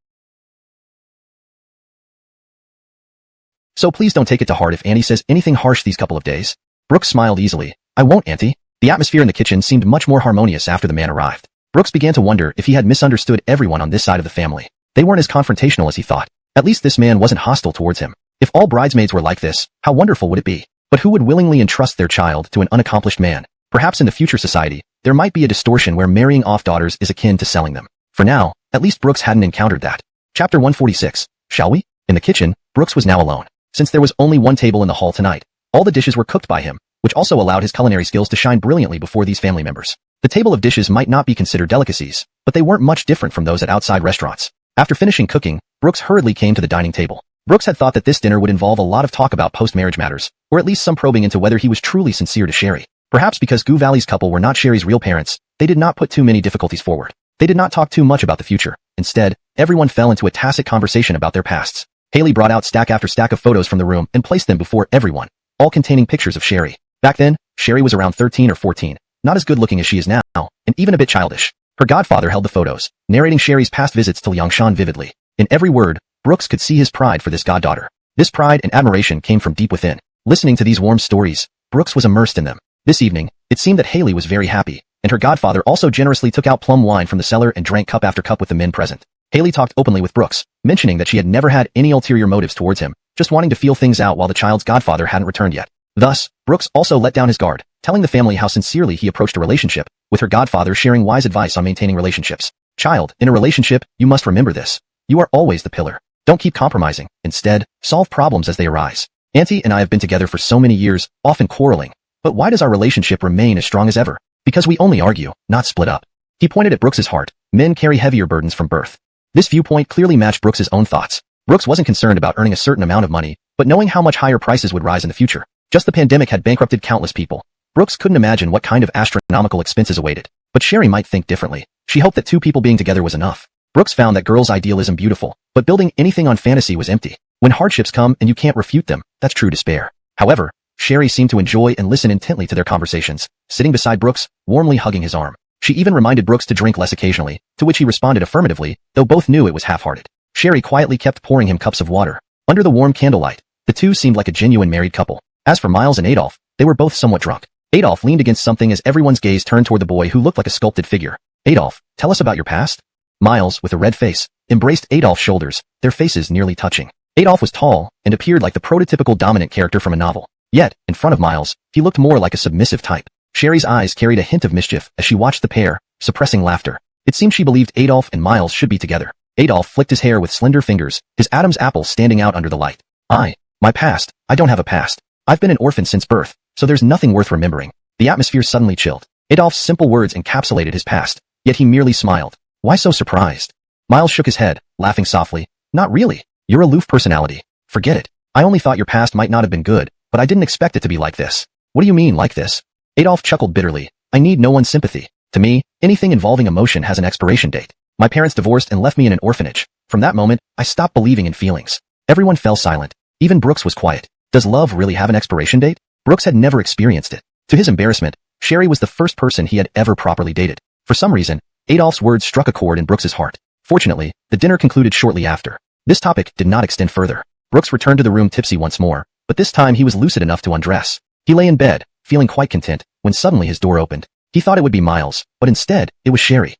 So please don't take it to heart if Annie says anything harsh these couple of days. Brooks smiled easily. I won't, Auntie. The atmosphere in the kitchen seemed much more harmonious after the man arrived. Brooks began to wonder if he had misunderstood everyone on this side of the family. They weren't as confrontational as he thought. At least this man wasn't hostile towards him. If all bridesmaids were like this, how wonderful would it be? But who would willingly entrust their child to an unaccomplished man? Perhaps in the future society, there might be a distortion where marrying off daughters is akin to selling them. For now, at least Brooks hadn't encountered that. Chapter 146. Shall we? In the kitchen, Brooks was now alone. Since there was only one table in the hall tonight, all the dishes were cooked by him, which also allowed his culinary skills to shine brilliantly before these family members. The table of dishes might not be considered delicacies, but they weren't much different from those at outside restaurants. After finishing cooking, Brooks hurriedly came to the dining table. Brooks had thought that this dinner would involve a lot of talk about post-marriage matters, or at least some probing into whether he was truly sincere to Sherry. Perhaps because Goo Valley's couple were not Sherry's real parents, they did not put too many difficulties forward. They did not talk too much about the future. Instead, everyone fell into a tacit conversation about their pasts. Haley brought out stack after stack of photos from the room and placed them before everyone, all containing pictures of Sherry. Back then, Sherry was around 13 or 14, not as good looking as she is now, and even a bit childish. Her godfather held the photos, narrating Sherry's past visits to Liangshan vividly. In every word, Brooks could see his pride for this goddaughter. This pride and admiration came from deep within. Listening to these warm stories, Brooks was immersed in them. This evening, it seemed that Haley was very happy, and her godfather also generously took out plum wine from the cellar and drank cup after cup with the men present. Haley talked openly with Brooks, mentioning that she had never had any ulterior motives towards him, just wanting to feel things out while the child's godfather hadn't returned yet. Thus, Brooks also let down his guard, telling the family how sincerely he approached a relationship, with her godfather sharing wise advice on maintaining relationships. Child, in a relationship, you must remember this. You are always the pillar. Don't keep compromising. Instead, solve problems as they arise. Auntie and I have been together for so many years, often quarreling. But why does our relationship remain as strong as ever? Because we only argue, not split up. He pointed at Brooks's heart. Men carry heavier burdens from birth. This viewpoint clearly matched Brooks's own thoughts. Brooks wasn't concerned about earning a certain amount of money, but knowing how much higher prices would rise in the future. Just the pandemic had bankrupted countless people. Brooks couldn't imagine what kind of astronomical expenses awaited. But Sherry might think differently. She hoped that two people being together was enough. Brooks found that girls' idealism beautiful, but building anything on fantasy was empty. When hardships come and you can't refute them, that's true despair. However, Sherry seemed to enjoy and listen intently to their conversations, sitting beside Brooks, warmly hugging his arm. She even reminded Brooks to drink less occasionally, to which he responded affirmatively, though both knew it was half-hearted. Sherry quietly kept pouring him cups of water. Under the warm candlelight, the two seemed like a genuine married couple. As for Miles and Adolf, they were both somewhat drunk. Adolf leaned against something as everyone's gaze turned toward the boy who looked like a sculpted figure. Adolf, tell us about your past? Miles, with a red face, embraced Adolf's shoulders, their faces nearly touching. Adolf was tall and appeared like the prototypical dominant character from a novel. Yet, in front of Miles, he looked more like a submissive type. Sherry's eyes carried a hint of mischief as she watched the pair, suppressing laughter. It seemed she believed Adolf and Miles should be together. Adolf flicked his hair with slender fingers, his Adam's apple standing out under the light. My past, I don't have a past. I've been an orphan since birth, so there's nothing worth remembering. The atmosphere suddenly chilled. Adolf's simple words encapsulated his past, yet he merely smiled. Why so surprised? Miles shook his head, laughing softly. Not really. You're a aloof personality. Forget it. I only thought your past might not have been good, but I didn't expect it to be like this. What do you mean, like this? Adolf chuckled bitterly. I need no one's sympathy. To me, anything involving emotion has an expiration date. My parents divorced and left me in an orphanage. From that moment, I stopped believing in feelings. Everyone fell silent. Even Brooks was quiet. Does love really have an expiration date? Brooks had never experienced it. To his embarrassment, Sherry was the first person he had ever properly dated. For some reason, Adolf's words struck a chord in Brooks's heart. Fortunately, the dinner concluded shortly after. This topic did not extend further. Brooks returned to the room tipsy once more, but this time he was lucid enough to undress. He lay in bed, feeling quite content, when suddenly his door opened. He thought it would be Miles, but instead, it was Sherry.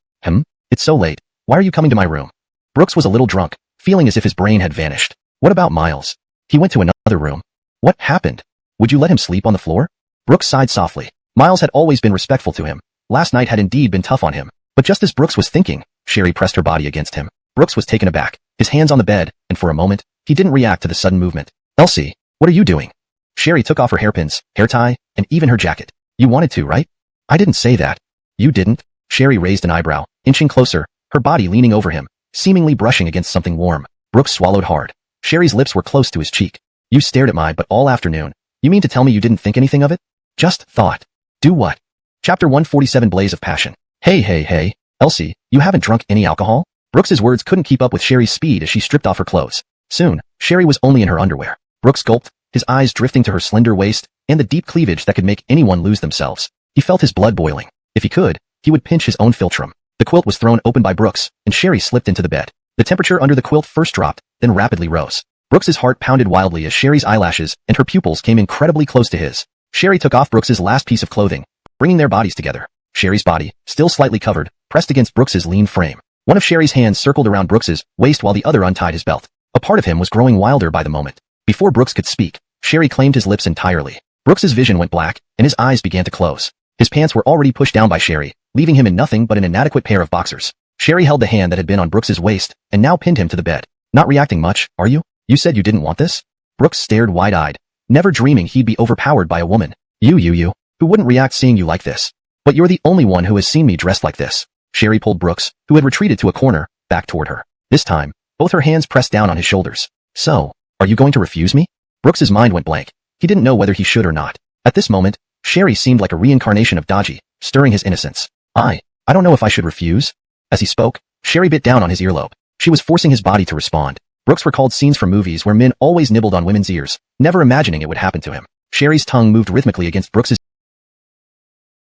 It's so late. Why are you coming to my room? Brooks was a little drunk, feeling as if his brain had vanished. What about Miles? He went to another room. What happened? Would you let him sleep on the floor? Brooks sighed softly. Miles had always been respectful to him. Last night had indeed been tough on him. But just as Brooks was thinking, Sherry pressed her body against him. Brooks was taken aback, his hands on the bed, and for a moment, he didn't react to the sudden movement. Elsie, what are you doing? Sherry took off her hairpins, hair tie, and even her jacket. You wanted to, right? I didn't say that. You didn't? Sherry raised an eyebrow, inching closer, her body leaning over him, seemingly brushing against something warm. Brooks swallowed hard. Sherry's lips were close to his cheek. You stared at my butt all afternoon. You mean to tell me you didn't think anything of it? Just thought. Do what? Chapter 147 Blaze of Passion. Hey, Elsie, you haven't drunk any alcohol? Brooks's words couldn't keep up with Sherry's speed as she stripped off her clothes. Soon, Sherry was only in her underwear. Brooks gulped, his eyes drifting to her slender waist and the deep cleavage that could make anyone lose themselves. He felt his blood boiling. If he could, he would pinch his own philtrum. The quilt was thrown open by Brooks, and Sherry slipped into the bed. The temperature under the quilt first dropped, then rapidly rose. Brooks's heart pounded wildly as Sherry's eyelashes and her pupils came incredibly close to his. Sherry took off Brooks's last piece of clothing, bringing their bodies together. Sherry's body, still slightly covered, pressed against Brooks's lean frame. One of Sherry's hands circled around Brooks's waist while the other untied his belt. A part of him was growing wilder by the moment. Before Brooks could speak, Sherry claimed his lips entirely. Brooks's vision went black, and his eyes began to close. His pants were already pushed down by Sherry, leaving him in nothing but an inadequate pair of boxers. Sherry held the hand that had been on Brooks's waist, and now pinned him to the bed. Not reacting much, are you? You said you didn't want this? Brooks stared wide-eyed, never dreaming he'd be overpowered by a woman. You, who wouldn't react seeing you like this? But you're the only one who has seen me dressed like this. Sherry pulled Brooks, who had retreated to a corner, back toward her. This time, both her hands pressed down on his shoulders. So, are you going to refuse me? Brooks's mind went blank. He didn't know whether he should or not. At this moment, Sherry seemed like a reincarnation of Dodgy, stirring his innocence. I don't know if I should refuse. As he spoke, Sherry bit down on his earlobe. She was forcing his body to respond. Brooks recalled scenes from movies where men always nibbled on women's ears, never imagining it would happen to him. Sherry's tongue moved rhythmically against Brooks's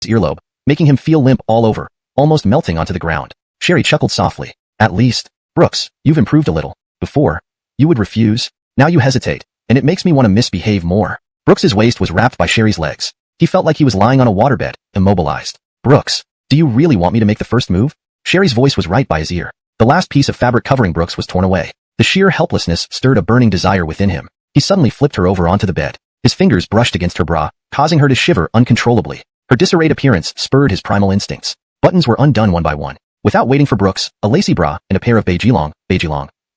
earlobe, making him feel limp all over, almost melting onto the ground. Sherry chuckled softly. At least, Brooks, you've improved a little. Before, you would refuse. Now you hesitate, and it makes me want to misbehave more. Brooks's waist was wrapped by Sherry's legs. He felt like he was lying on a waterbed, immobilized. Brooks, do you really want me to make the first move? Sherry's voice was right by his ear. The last piece of fabric covering Brooks was torn away. The sheer helplessness stirred a burning desire within him. He suddenly flipped her over onto the bed. His fingers brushed against her bra, causing her to shiver uncontrollably. Her disarrayed appearance spurred his primal instincts. Buttons were undone one by one. Without waiting for Brooks, a lacy bra and a pair of beige-long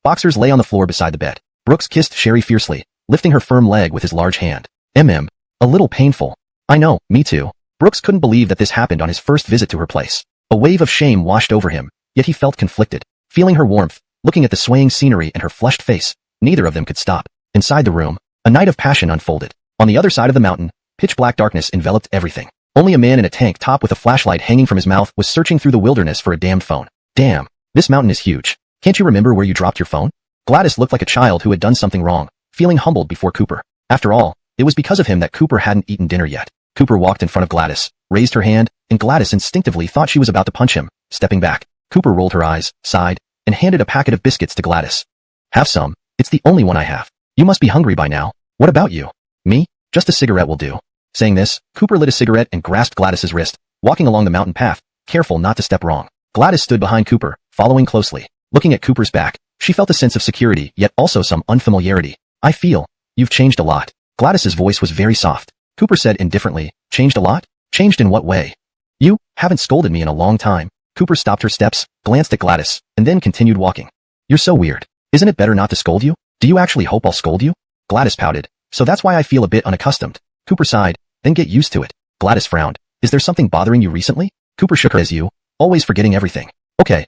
boxers lay on the floor beside the bed. Brooks kissed Sherry fiercely, lifting her firm leg with his large hand. A little painful. I know, me too. Brooks couldn't believe that this happened on his first visit to her place. A wave of shame washed over him, yet he felt conflicted. Feeling her warmth, looking at the swaying scenery and her flushed face, neither of them could stop. Inside the room, a night of passion unfolded. On the other side of the mountain, pitch-black darkness enveloped everything. Only a man in a tank top with a flashlight hanging from his mouth was searching through the wilderness for a damned phone. Damn, this mountain is huge. Can't you remember where you dropped your phone? Gladys looked like a child who had done something wrong, feeling humbled before Cooper. After all, it was because of him that Cooper hadn't eaten dinner yet. Cooper walked in front of Gladys, raised her hand, and Gladys instinctively thought she was about to punch him. Stepping back, Cooper rolled her eyes, sighed, and handed a packet of biscuits to Gladys. Have some. It's the only one I have. You must be hungry by now. What about you? Me? Just a cigarette will do. Saying this, Cooper lit a cigarette and grasped Gladys's wrist, walking along the mountain path, careful not to step wrong. Gladys stood behind Cooper, following closely. Looking at Cooper's back, she felt a sense of security, yet also some unfamiliarity. I feel you've changed a lot. Gladys's voice was very soft. Cooper said indifferently, changed a lot? Changed in what way? You haven't scolded me in a long time. Cooper stopped her steps, glanced at Gladys, and then continued walking. You're so weird. Isn't it better not to scold you? Do you actually hope I'll scold you? Gladys pouted. So that's why I feel a bit unaccustomed. Cooper sighed, then get used to it. Gladys frowned. Is there something bothering you recently? Cooper shook her as you, always forgetting everything. Okay.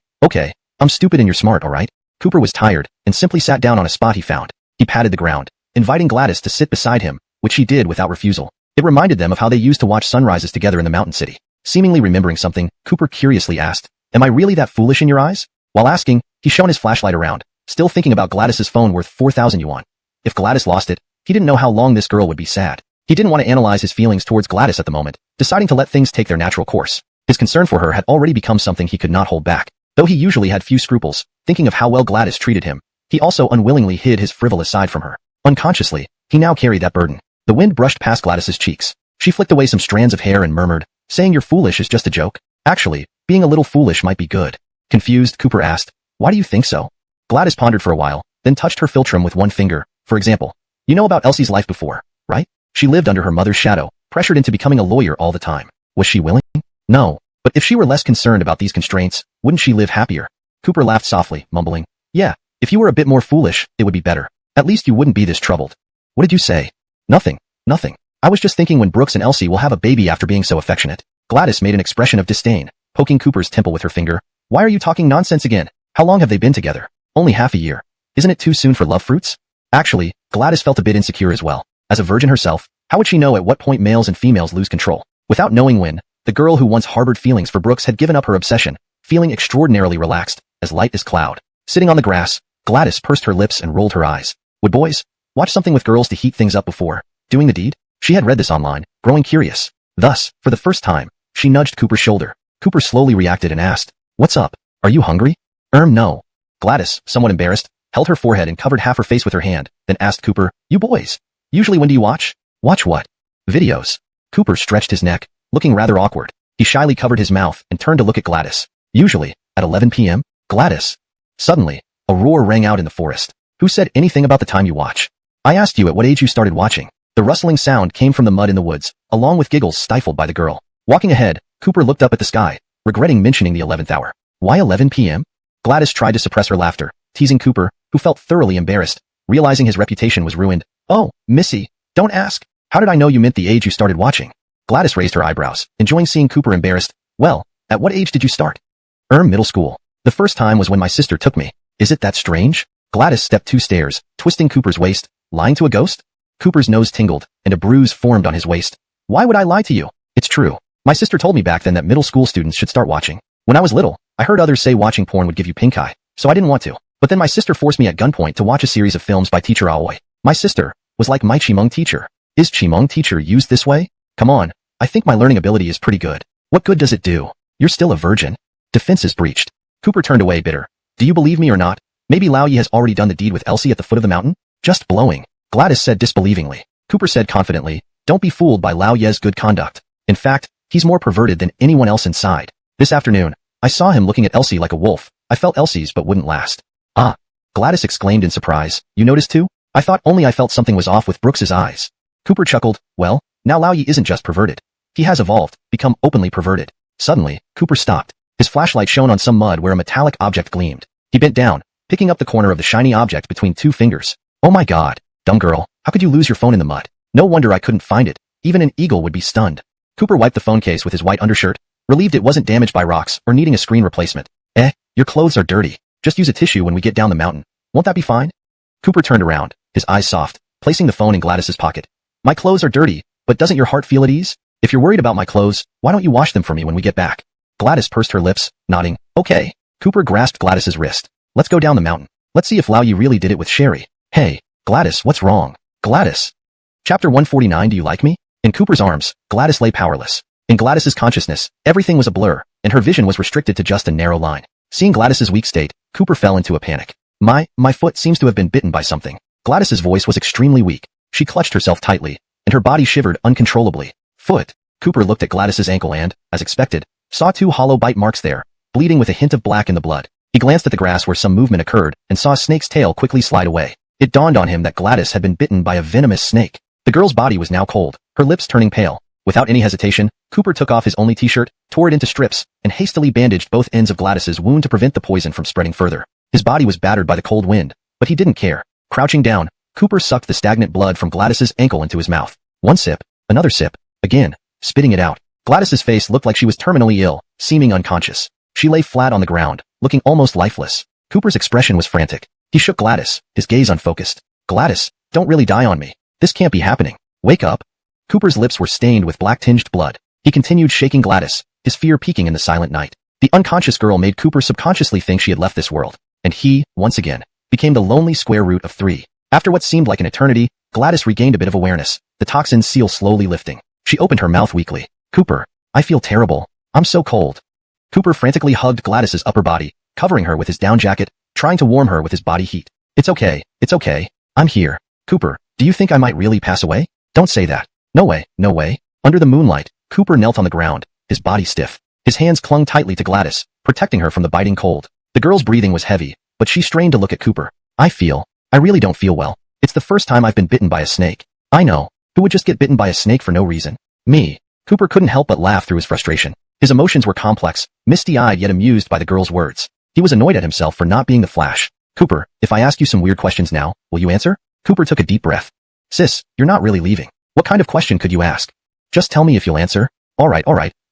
I'm stupid and you're smart, alright? Cooper was tired, and simply sat down on a spot he found. He patted the ground, inviting Gladys to sit beside him, which she did without refusal. It reminded them of how they used to watch sunrises together in the mountain city. Seemingly remembering something, Cooper curiously asked, Am I really that foolish in your eyes? While asking, he shone his flashlight around, still thinking about Gladys's phone worth 4,000 yuan. If Gladys lost it, he didn't know how long this girl would be sad. He didn't want to analyze his feelings towards Gladys at the moment, deciding to let things take their natural course. His concern for her had already become something he could not hold back. Though he usually had few scruples, thinking of how well Gladys treated him, he also unwillingly hid his frivolous side from her. Unconsciously, he now carried that burden. The wind brushed past Gladys's cheeks. She flicked away some strands of hair and murmured, saying you're foolish is just a joke. Actually, being a little foolish might be good. Confused, Cooper asked, Why do you think so? Gladys pondered for a while, then touched her philtrum with one finger. For example, you know about Elsie's life before, right? She lived under her mother's shadow, pressured into becoming a lawyer all the time. Was she willing? No. But if she were less concerned about these constraints, wouldn't she live happier? Cooper laughed softly, mumbling, Yeah, if you were a bit more foolish, it would be better. At least you wouldn't be this troubled. What did you say? Nothing. I was just thinking when Brooks and Elsie will have a baby after being so affectionate. Gladys made an expression of disdain, poking Cooper's temple with her finger. Why are you talking nonsense again? How long have they been together? Only half a year. Isn't it too soon for love fruits? Actually, Gladys felt a bit insecure as well. As a virgin herself, how would she know at what point males and females lose control? Without knowing when, the girl who once harbored feelings for Brooks had given up her obsession, feeling extraordinarily relaxed, as light as cloud. Sitting on the grass, Gladys pursed her lips and rolled her eyes. Would boys watch something with girls to heat things up before doing the deed? She had read this online, growing curious. Thus, for the first time, she nudged Cooper's shoulder. Cooper slowly reacted and asked, What's up? Are you hungry? No. Gladys, somewhat embarrassed, held her forehead and covered half her face with her hand, then asked Cooper, You boys, usually when do you watch? Watch what? Videos. Cooper stretched his neck, looking rather awkward. He shyly covered his mouth and turned to look at Gladys. Usually, at 11 p.m.? Gladys. Suddenly, a roar rang out in the forest. Who said anything about the time you watch? I asked you at what age you started watching. The rustling sound came from the mud in the woods, along with giggles stifled by the girl. Walking ahead, Cooper looked up at the sky, regretting mentioning the 11th hour. Why 11 p.m.? Gladys tried to suppress her laughter, teasing Cooper, who felt thoroughly embarrassed, realizing his reputation was ruined. Oh, Missy, don't ask. How did I know you meant the age you started watching? Gladys raised her eyebrows, enjoying seeing Cooper embarrassed. Well, at what age did you start? Middle school. The first time was when my sister took me. Is it that strange? Gladys stepped 2 stairs, twisting Cooper's waist. Lying to a ghost? Cooper's nose tingled, and a bruise formed on his waist. Why would I lie to you? It's true. My sister told me back then that middle school students should start watching. When I was little, I heard others say watching porn would give you pink eye, so I didn't want to. But then my sister forced me at gunpoint to watch a series of films by teacher Aoi. My sister was like my Qimeng teacher. Is Qimeng teacher used this way? Come on, I think my learning ability is pretty good. What good does it do? You're still a virgin. Defenses breached. Cooper turned away bitter. Do you believe me or not? Maybe Lao Yi has already done the deed with Elsie at the foot of the mountain? Just blowing. Gladys said disbelievingly. Cooper said confidently, Don't be fooled by Lao Ye's good conduct. In fact, he's more perverted than anyone else inside. This afternoon, I saw him looking at Elsie like a wolf. I felt Elsie's but wouldn't last. Ah! Gladys exclaimed in surprise. You noticed too? I thought only I felt something was off with Brooks's eyes. Cooper chuckled. Well, now Lao Yi isn't just perverted. He has evolved, become openly perverted. Suddenly, Cooper stopped. His flashlight shone on some mud where a metallic object gleamed. He bent down, picking up the corner of the shiny object between 2 fingers. Oh my god. Dumb girl, how could you lose your phone in the mud? No wonder I couldn't find it. Even an eagle would be stunned. Cooper wiped the phone case with his white undershirt, relieved it wasn't damaged by rocks or needing a screen replacement. Your clothes are dirty. Just use a tissue when we get down the mountain. Won't that be fine? Cooper turned around, his eyes soft, placing the phone in Gladys's pocket. My clothes are dirty, but doesn't your heart feel at ease? If you're worried about my clothes, why don't you wash them for me when we get back? Gladys pursed her lips, nodding. Okay. Cooper grasped Gladys's wrist. Let's go down the mountain. Let's see if Lao Yi really did it with Sherry. Hey, Gladys, what's wrong? Gladys. Chapter 149. Do you like me? In Cooper's arms, Gladys lay powerless. In Gladys's consciousness, everything was a blur, and her vision was restricted to just a narrow line. Seeing Gladys's weak state, Cooper fell into a panic. My foot seems to have been bitten by something. Gladys's voice was extremely weak. She clutched herself tightly, and her body shivered uncontrollably. Foot. Cooper looked at Gladys's ankle and, as expected, saw 2 hollow bite marks there, bleeding with a hint of black in the blood. He glanced at the grass where some movement occurred and saw a snake's tail quickly slide away. It dawned on him that Gladys had been bitten by a venomous snake. The girl's body was now cold, her lips turning pale. Without any hesitation, Cooper took off his only t-shirt, tore it into strips, and hastily bandaged both ends of Gladys's wound to prevent the poison from spreading further. His body was battered by the cold wind, but he didn't care. Crouching down, Cooper sucked the stagnant blood from Gladys's ankle into his mouth. One sip, another sip, again, spitting it out. Gladys's face looked like she was terminally ill, seeming unconscious. She lay flat on the ground, looking almost lifeless. Cooper's expression was frantic. He shook Gladys, his gaze unfocused. Gladys, don't really die on me. This can't be happening. Wake up. Cooper's lips were stained with black-tinged blood. He continued shaking Gladys, his fear peaking in the silent night. The unconscious girl made Cooper subconsciously think she had left this world, and he, once again, became the lonely square root of 3. After what seemed like an eternity, Gladys regained a bit of awareness, the toxin seal slowly lifting. She opened her mouth weakly. Cooper, I feel terrible. I'm so cold. Cooper frantically hugged Gladys's upper body, covering her with his down jacket, trying to warm her with his body heat. It's okay. I'm here. Cooper, do you think I might really pass away? Don't say that. No way, no way. Under the moonlight, Cooper knelt on the ground, his body stiff. His hands clung tightly to Gladys, protecting her from the biting cold. The girl's breathing was heavy, but she strained to look at Cooper. I really don't feel well. It's the first time I've been bitten by a snake. I know. Who would just get bitten by a snake for no reason? Me. Cooper couldn't help but laugh through his frustration. His emotions were complex, misty-eyed yet amused by the girl's words. He was annoyed at himself for not being the Flash. Cooper, if I ask you some weird questions now, will you answer? Cooper took a deep breath. Sis, you're not really leaving. What kind of question could you ask? Just tell me if you'll answer. All right.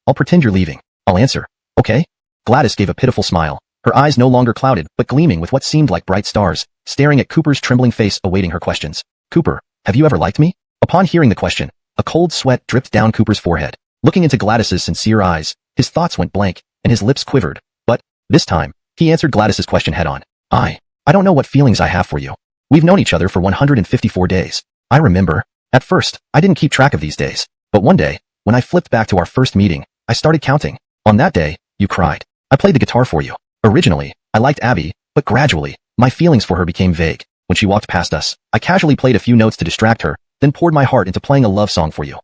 I'll pretend you're leaving. I'll answer. Okay? Gladys gave a pitiful smile, her eyes no longer clouded but gleaming with what seemed like bright stars, staring at Cooper's trembling face awaiting her questions. Cooper, have you ever liked me? Upon hearing the question, a cold sweat dripped down Cooper's forehead. Looking into Gladys's sincere eyes, his thoughts went blank, and his lips quivered. But, this time, he answered Gladys's question head-on. I don't know what feelings I have for you. We've known each other for 154 days. I remember. At first, I didn't keep track of these days. But one day, when I flipped back to our first meeting, I started counting. On that day, you cried. I played the guitar for you. Originally, I liked Abby, but gradually, my feelings for her became vague. When she walked past us, I casually played a few notes to distract her, then poured my heart into playing a love song for you.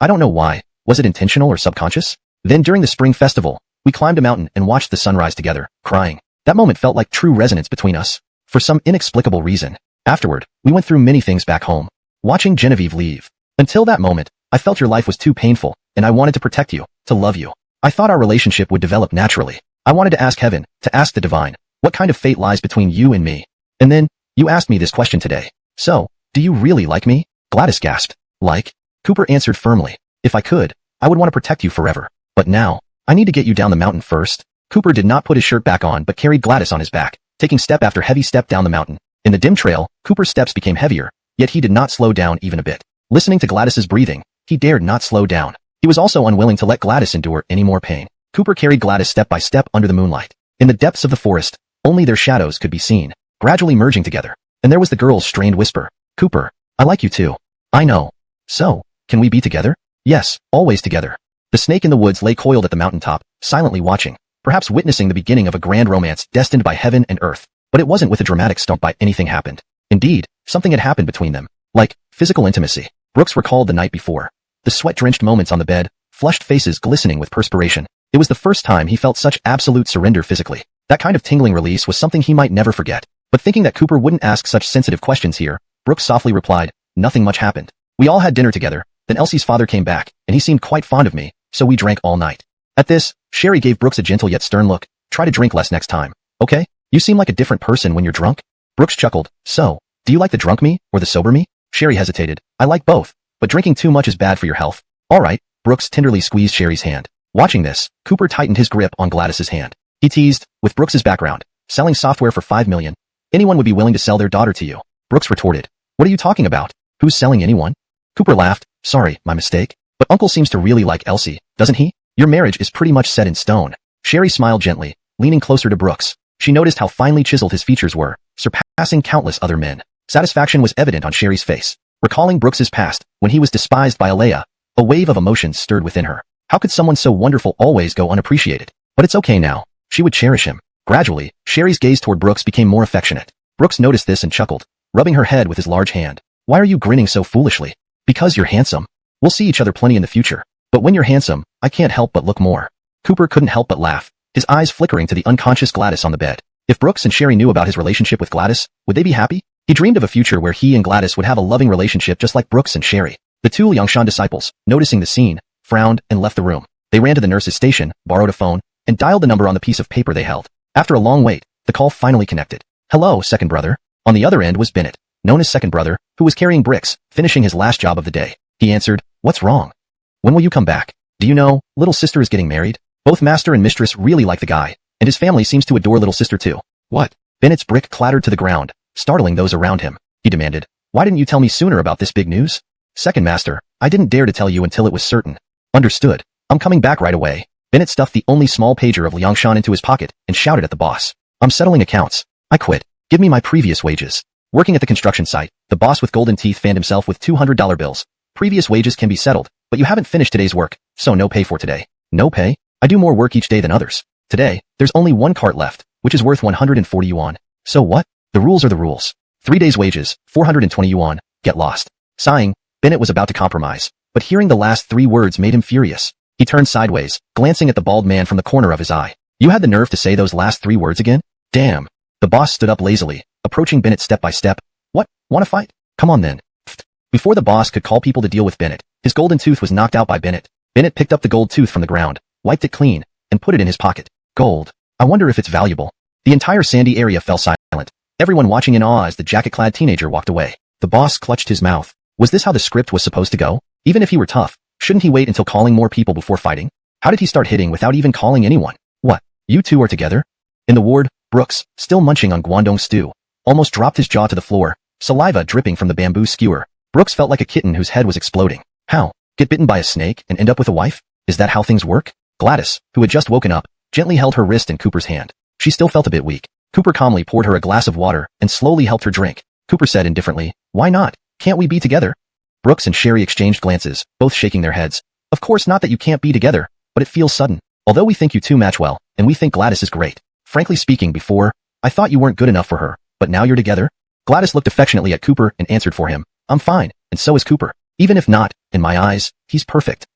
I don't know why. Was it intentional or subconscious? Then during the spring festival, we climbed a mountain and watched the sunrise together, crying. That moment felt like true resonance between us. For some inexplicable reason. Afterward, we went through many things back home. Watching Genevieve leave. Until that moment, I felt your life was too painful, and I wanted to protect you, to love you. I thought our relationship would develop naturally. I wanted to ask heaven, to ask the divine, what kind of fate lies between you and me. And then, you asked me this question today. So, do you really like me? Gladys gasped. Like? Cooper answered firmly. If I could, I would want to protect you forever. But now, I need to get you down the mountain first. Cooper did not put his shirt back on but carried Gladys on his back, taking step after heavy step down the mountain. In the dim trail, Cooper's steps became heavier, yet he did not slow down even a bit. Listening to Gladys's breathing, he dared not slow down. He was also unwilling to let Gladys endure any more pain. Cooper carried Gladys step by step under the moonlight. In the depths of the forest, only their shadows could be seen, gradually merging together. And there was the girl's strained whisper. Cooper, I like you too. I know. So, can we be together? Yes, always together. The snake in the woods lay coiled at the mountaintop, silently watching, perhaps witnessing the beginning of a grand romance destined by heaven and earth. But it wasn't with a dramatic stump by anything happened. Indeed, something had happened between them. Like, physical intimacy. Brooks recalled the night before. The sweat-drenched moments on the bed, flushed faces glistening with perspiration. It was the first time he felt such absolute surrender physically. That kind of tingling release was something he might never forget. But thinking that Cooper wouldn't ask such sensitive questions here, Brooks softly replied, nothing much happened. We all had dinner together, then Elsie's father came back, and he seemed quite fond of me, so we drank all night. At this, Sherry gave Brooks a gentle yet stern look. Try to drink less next time. Okay? You seem like a different person when you're drunk. Brooks chuckled. So, do you like the drunk me, or the sober me? Sherry hesitated. I like both, but drinking too much is bad for your health. All right, Brooks tenderly squeezed Sherry's hand. Watching this, Cooper tightened his grip on Gladys's hand. He teased, with Brooks's background, selling software for $5 million. Anyone would be willing to sell their daughter to you. Brooks retorted. What are you talking about? Who's selling anyone? Cooper laughed. Sorry, my mistake. But Uncle seems to really like Elsie, doesn't he? Your marriage is pretty much set in stone. Sherry smiled gently, leaning closer to Brooks. She noticed how finely chiseled his features were, surpassing countless other men. Satisfaction was evident on Sherry's face. Recalling Brooks's past, when he was despised by Alea, a wave of emotions stirred within her. How could someone so wonderful always go unappreciated? But it's okay now. She would cherish him. Gradually, Sherry's gaze toward Brooks became more affectionate. Brooks noticed this and chuckled, rubbing her head with his large hand. Why are you grinning so foolishly? Because you're handsome. We'll see each other plenty in the future. But when you're handsome, I can't help but look more. Cooper couldn't help but laugh, his eyes flickering to the unconscious Gladys on the bed. If Brooks and Sherry knew about his relationship with Gladys, would they be happy? He dreamed of a future where he and Gladys would have a loving relationship just like Brooks and Sherry. The two Liangshan disciples, noticing the scene, frowned and left the room. They ran to the nurse's station, borrowed a phone, and dialed the number on the piece of paper they held. After a long wait, the call finally connected. Hello, second brother. On the other end was Bennett, known as second brother, who was carrying bricks, finishing his last job of the day. He answered, what's wrong? When will you come back? Do you know, little sister is getting married? Both master and mistress really like the guy, and his family seems to adore little sister too. What? Bennett's brick clattered to the ground, startling those around him. He demanded, why didn't you tell me sooner about this big news? Second master, I didn't dare to tell you until it was certain. Understood. I'm coming back right away. Bennett stuffed the only small pager of Liangshan into his pocket and shouted at the boss. I'm settling accounts. I quit. Give me my previous wages. Working at the construction site, the boss with golden teeth fanned himself with $200 bills. Previous wages can be settled, but you haven't finished today's work, so no pay for today. No pay? I do more work each day than others. Today, there's only one cart left, which is worth 140 yuan. So what? The rules are the rules. 3 days' wages, 420 yuan, get lost. Sighing, Bennett was about to compromise, but hearing the last 3 words made him furious. He turned sideways, glancing at the bald man from the corner of his eye. You had the nerve to say those last 3 words again? Damn. The boss stood up lazily, approaching Bennett step by step. What? Wanna fight? Come on then. Pfft. Before the boss could call people to deal with Bennett, his golden tooth was knocked out by Bennett. Bennett picked up the gold tooth from the ground, wiped it clean, and put it in his pocket. Gold. I wonder if it's valuable. The entire sandy area fell silent, everyone watching in awe as the jacket-clad teenager walked away. The boss clutched his mouth. Was this how the script was supposed to go? Even if he were tough, shouldn't he wait until calling more people before fighting? How did he start hitting without even calling anyone? What? You two are together? In the ward, Brooks, still munching on Guangdong stew, almost dropped his jaw to the floor, saliva dripping from the bamboo skewer. Brooks felt like a kitten whose head was exploding. How? Get bitten by a snake and end up with a wife? Is that how things work? Gladys, who had just woken up, gently held her wrist in Cooper's hand. She still felt a bit weak. Cooper calmly poured her a glass of water and slowly helped her drink. Cooper said indifferently, why not? Can't we be together? Brooks and Sherry exchanged glances, both shaking their heads. Of course not that you can't be together, but it feels sudden. Although we think you two match well, and we think Gladys is great. Frankly speaking, before, I thought you weren't good enough for her, but now you're together? Gladys looked affectionately at Cooper and answered for him. I'm fine, and so is Cooper. Even if not, in my eyes, he's perfect.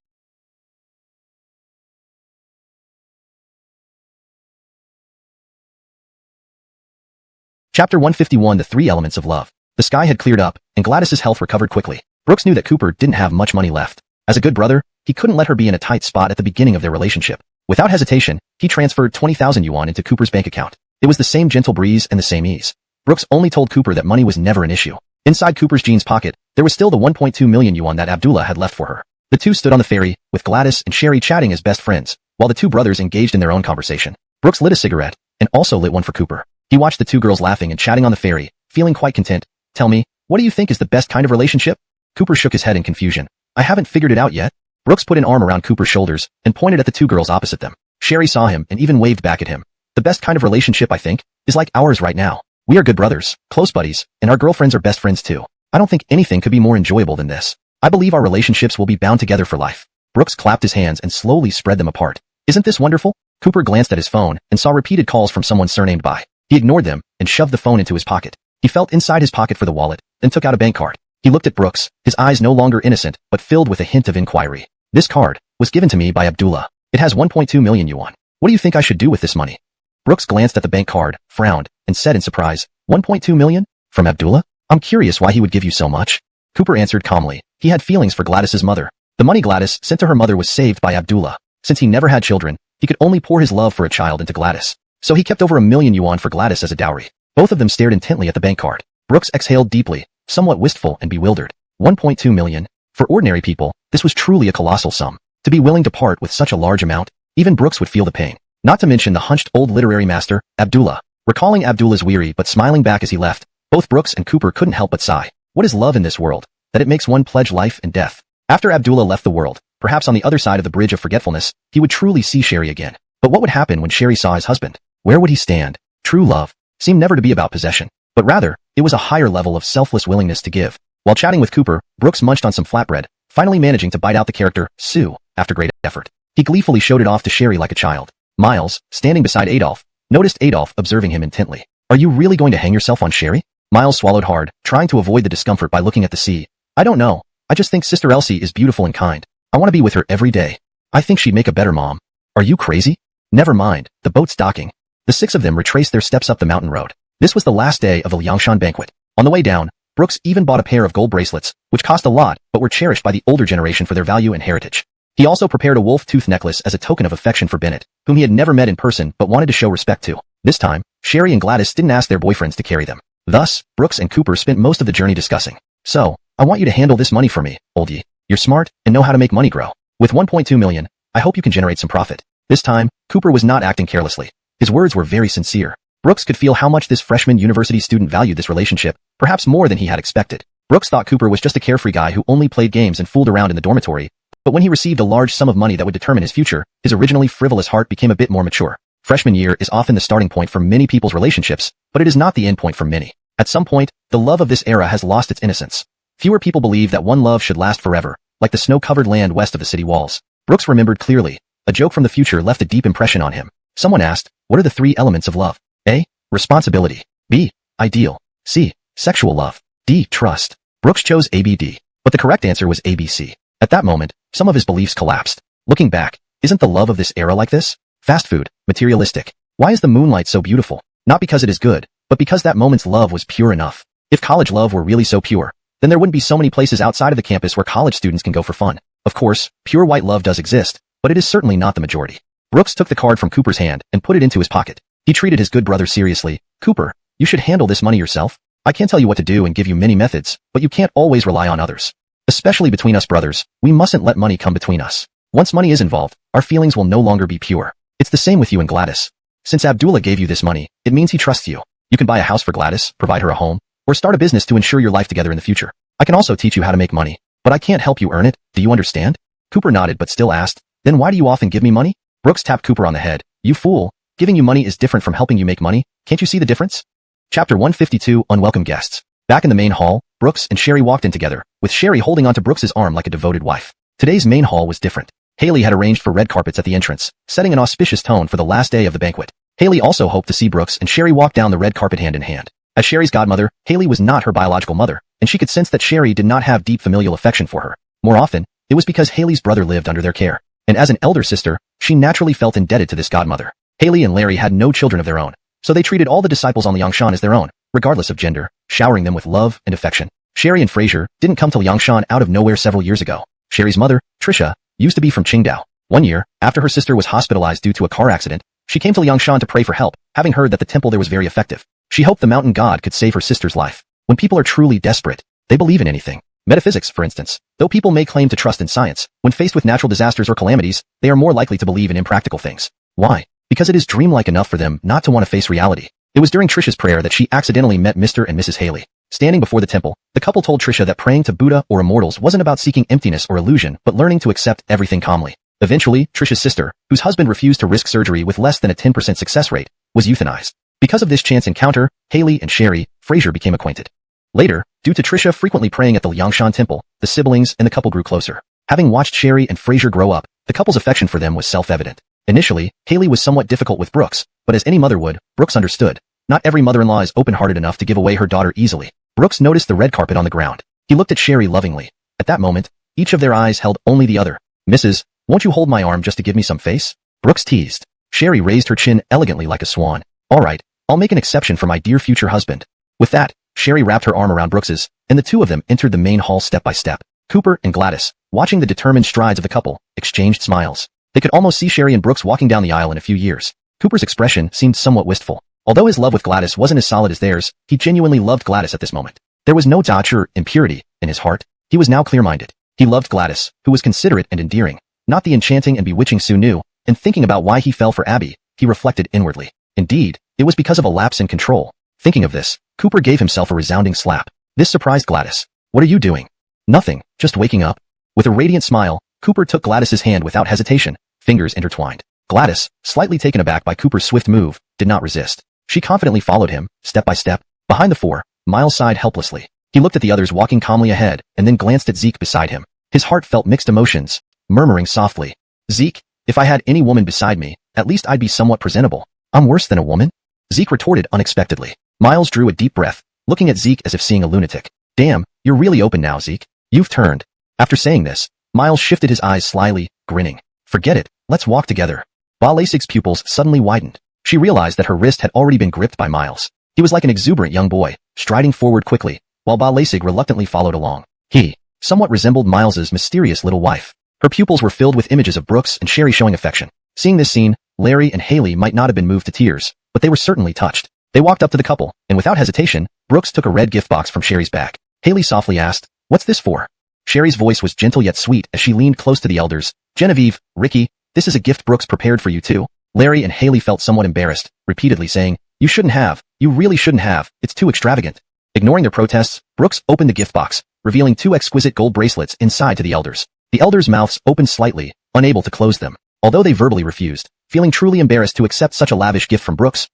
Chapter 151 The 3 Elements of Love. The sky had cleared up, and Gladys's health recovered quickly. Brooks knew that Cooper didn't have much money left. As a good brother, he couldn't let her be in a tight spot at the beginning of their relationship. Without hesitation, he transferred 20,000 yuan into Cooper's bank account. It was the same gentle breeze and the same ease. Brooks only told Cooper that money was never an issue. Inside Cooper's jeans pocket, there was still the 1.2 million yuan that Abdullah had left for her. The two stood on the ferry, with Gladys and Sherry chatting as best friends, while the two brothers engaged in their own conversation. Brooks lit a cigarette, and also lit one for Cooper. He watched the two girls laughing and chatting on the ferry, feeling quite content. Tell me, what do you think is the best kind of relationship? Cooper shook his head in confusion. I haven't figured it out yet. Brooks put an arm around Cooper's shoulders and pointed at the two girls opposite them. Sherry saw him and even waved back at him. The best kind of relationship, I think, is like ours right now. We are good brothers, close buddies, and our girlfriends are best friends too. I don't think anything could be more enjoyable than this. I believe our relationships will be bound together for life. Brooks clapped his hands and slowly spread them apart. Isn't this wonderful? Cooper glanced at his phone and saw repeated calls from someone surnamed Bai. He ignored them and shoved the phone into his pocket. He felt inside his pocket for the wallet, then took out a bank card. He looked at Brooks, his eyes no longer innocent, but filled with a hint of inquiry. This card was given to me by Abdullah. It has 1.2 million yuan. What do you think I should do with this money? Brooks glanced at the bank card, frowned, and said in surprise, 1.2 million? From Abdullah? I'm curious why he would give you so much. Cooper answered calmly. He had feelings for Gladys's mother. The money Gladys sent to her mother was saved by Abdullah. Since he never had children, he could only pour his love for a child into Gladys. So he kept over 1 million yuan for Gladys as a dowry. Both of them stared intently at the bank card. Brooks exhaled deeply, somewhat wistful and bewildered. 1.2 million. For ordinary people, this was truly a colossal sum. To be willing to part with such a large amount, even Brooks would feel the pain. Not to mention the hunched old literary master, Abdullah. Recalling Abdullah's weary but smiling back as he left, both Brooks and Cooper couldn't help but sigh. What is love in this world? That it makes one pledge life and death. After Abdullah left the world, perhaps on the other side of the bridge of forgetfulness, he would truly see Sherry again. But what would happen when Sherry saw his husband? Where would he stand? True love seemed never to be about possession, but rather, it was a higher level of selfless willingness to give. While chatting with Cooper, Brooks munched on some flatbread, finally managing to bite out the character, Sue, after great effort. He gleefully showed it off to Sherry like a child. Miles, standing beside Adolf, noticed Adolf observing him intently. Are you really going to hang yourself on Sherry? Miles swallowed hard, trying to avoid the discomfort by looking at the sea. I don't know. I just think Sister Elsie is beautiful and kind. I want to be with her every day. I think she'd make a better mom. Are you crazy? Never mind, the boat's docking. The six of them retraced their steps up the mountain road. This was the last day of the Liangshan banquet. On the way down, Brooks even bought a pair of gold bracelets, which cost a lot, but were cherished by the older generation for their value and heritage. He also prepared a wolf tooth necklace as a token of affection for Bennett, whom he had never met in person but wanted to show respect to. This time, Sherry and Gladys didn't ask their boyfriends to carry them. Thus, Brooks and Cooper spent most of the journey discussing. So, I want you to handle this money for me, oldie. You're smart and know how to make money grow. With 1.2 million, I hope you can generate some profit. This time, Cooper was not acting carelessly. His words were very sincere. Brooks could feel how much this freshman university student valued this relationship, perhaps more than he had expected. Brooks thought Cooper was just a carefree guy who only played games and fooled around in the dormitory, but when he received a large sum of money that would determine his future, his originally frivolous heart became a bit more mature. Freshman year is often the starting point for many people's relationships, but it is not the end point for many. At some point, the love of this era has lost its innocence. Fewer people believe that one love should last forever, like the snow-covered land west of the city walls. Brooks remembered clearly. A joke from the future left a deep impression on him. Someone asked, what are the three elements of love? A. Responsibility. B. Ideal. C. Sexual love. D. Trust. Brooks chose ABD, but the correct answer was ABC. At that moment, some of his beliefs collapsed. Looking back, isn't the love of this era like this? Fast food, materialistic. Why is the moonlight so beautiful? Not because it is good, but because that moment's love was pure enough. If college love were really so pure, then there wouldn't be so many places outside of the campus where college students can go for fun. Of course, pure white love does exist, but it is certainly not the majority. Brooks took the card from Cooper's hand and put it into his pocket. He treated his good brother seriously. Cooper, you should handle this money yourself. I can tell you what to do and give you many methods, but you can't always rely on others. Especially between us brothers, we mustn't let money come between us. Once money is involved, our feelings will no longer be pure. It's the same with you and Gladys. Since Abdullah gave you this money, it means he trusts you. You can buy a house for Gladys, provide her a home, or start a business to ensure your life together in the future. I can also teach you how to make money, but I can't help you earn it. Do you understand? Cooper nodded but still asked, then why do you often give me money? Brooks tapped Cooper on the head. You fool. Giving you money is different from helping you make money. Can't you see the difference? Chapter 152, Unwelcome Guests. Back in the main hall, Brooks and Sherry walked in together, with Sherry holding onto Brooks's arm like a devoted wife. Today's main hall was different. Haley had arranged for red carpets at the entrance, setting an auspicious tone for the last day of the banquet. Haley also hoped to see Brooks and Sherry walk down the red carpet hand in hand. As Sherry's godmother, Haley was not her biological mother, and she could sense that Sherry did not have deep familial affection for her. More often, it was because Haley's brother lived under their care, and as an elder sister, she naturally felt indebted to this godmother. Haley and Larry had no children of their own, so they treated all the disciples on Liangshan as their own, regardless of gender, showering them with love and affection. Sherry and Fraser didn't come to Liangshan out of nowhere several years ago. Sherry's mother, Trisha, used to be from Qingdao. One year, after her sister was hospitalized due to a car accident, she came to Liangshan to pray for help, having heard that the temple there was very effective. She hoped the mountain god could save her sister's life. When people are truly desperate, they believe in anything. Metaphysics, for instance. Though people may claim to trust in science, when faced with natural disasters or calamities, they are more likely to believe in impractical things. Why? Because it is dreamlike enough for them not to want to face reality. It was during Trisha's prayer that she accidentally met Mr. and Mrs. Haley. Standing before the temple, the couple told Trisha that praying to Buddha or immortals wasn't about seeking emptiness or illusion, but learning to accept everything calmly. Eventually, Trisha's sister, whose husband refused to risk surgery with less than a 10% success rate, was euthanized. Because of this chance encounter, Haley and Sherry, Fraser became acquainted. Later, due to Trisha frequently praying at the Liangshan temple, the siblings and the couple grew closer. Having watched Sherry and Fraser grow up, the couple's affection for them was self-evident. Initially, Haley was somewhat difficult with Brooks, but as any mother would, Brooks understood. Not every mother-in-law is open-hearted enough to give away her daughter easily. Brooks noticed the red carpet on the ground. He looked at Sherry lovingly. At that moment, each of their eyes held only the other. Mrs., won't you hold my arm just to give me some face? Brooks teased. Sherry raised her chin elegantly like a swan. All right, I'll make an exception for my dear future husband. With that, Sherry wrapped her arm around Brooks's, and the two of them entered the main hall step by step. Cooper and Gladys, watching the determined strides of the couple, exchanged smiles. They could almost see Sherry and Brooks walking down the aisle in a few years. Cooper's expression seemed somewhat wistful. Although his love with Gladys wasn't as solid as theirs, he genuinely loved Gladys at this moment. There was no doubt or impurity in his heart. He was now clear-minded. He loved Gladys, who was considerate and endearing, not the enchanting and bewitching Sue Nu, and thinking about why he fell for Abby, he reflected inwardly. Indeed, it was because of a lapse in control. Thinking of this, Cooper gave himself a resounding slap. This surprised Gladys. What are you doing? Nothing, just waking up. With a radiant smile, Cooper took Gladys's hand without hesitation, fingers intertwined. Gladys, slightly taken aback by Cooper's swift move, did not resist. She confidently followed him, step by step. Behind the four, Miles sighed helplessly. He looked at the others walking calmly ahead, and then glanced at Zeke beside him. His heart felt mixed emotions, murmuring softly, Zeke, if I had any woman beside me, at least I'd be somewhat presentable. I'm worse than a woman? Zeke retorted unexpectedly. Miles drew a deep breath, looking at Zeke as if seeing a lunatic. Damn, you're really open now, Zeke. You've turned. After saying this, Miles shifted his eyes slyly, grinning. Forget it, let's walk together. Ba Lasig's pupils suddenly widened. She realized that her wrist had already been gripped by Miles. He was like an exuberant young boy, striding forward quickly, while Ba Lasig reluctantly followed along. He somewhat resembled Miles's mysterious little wife. Her pupils were filled with images of Brooks and Sherry showing affection. Seeing this scene, Larry and Haley might not have been moved to tears, but they were certainly touched. They walked up to the couple, and without hesitation, Brooks took a red gift box from Sherry's bag. Haley softly asked, "What's this for?" Sherry's voice was gentle yet sweet as she leaned close to the elders. "Genevieve, Ricky, this is a gift Brooks prepared for you too." Larry and Haley felt somewhat embarrassed, repeatedly saying, "You shouldn't have, you really shouldn't have, it's too extravagant." Ignoring their protests, Brooks opened the gift box, revealing 2 exquisite gold bracelets inside to the elders. The elders' mouths opened slightly, unable to close them. Although they verbally refused, feeling truly embarrassed to accept such a lavish gift from Brooks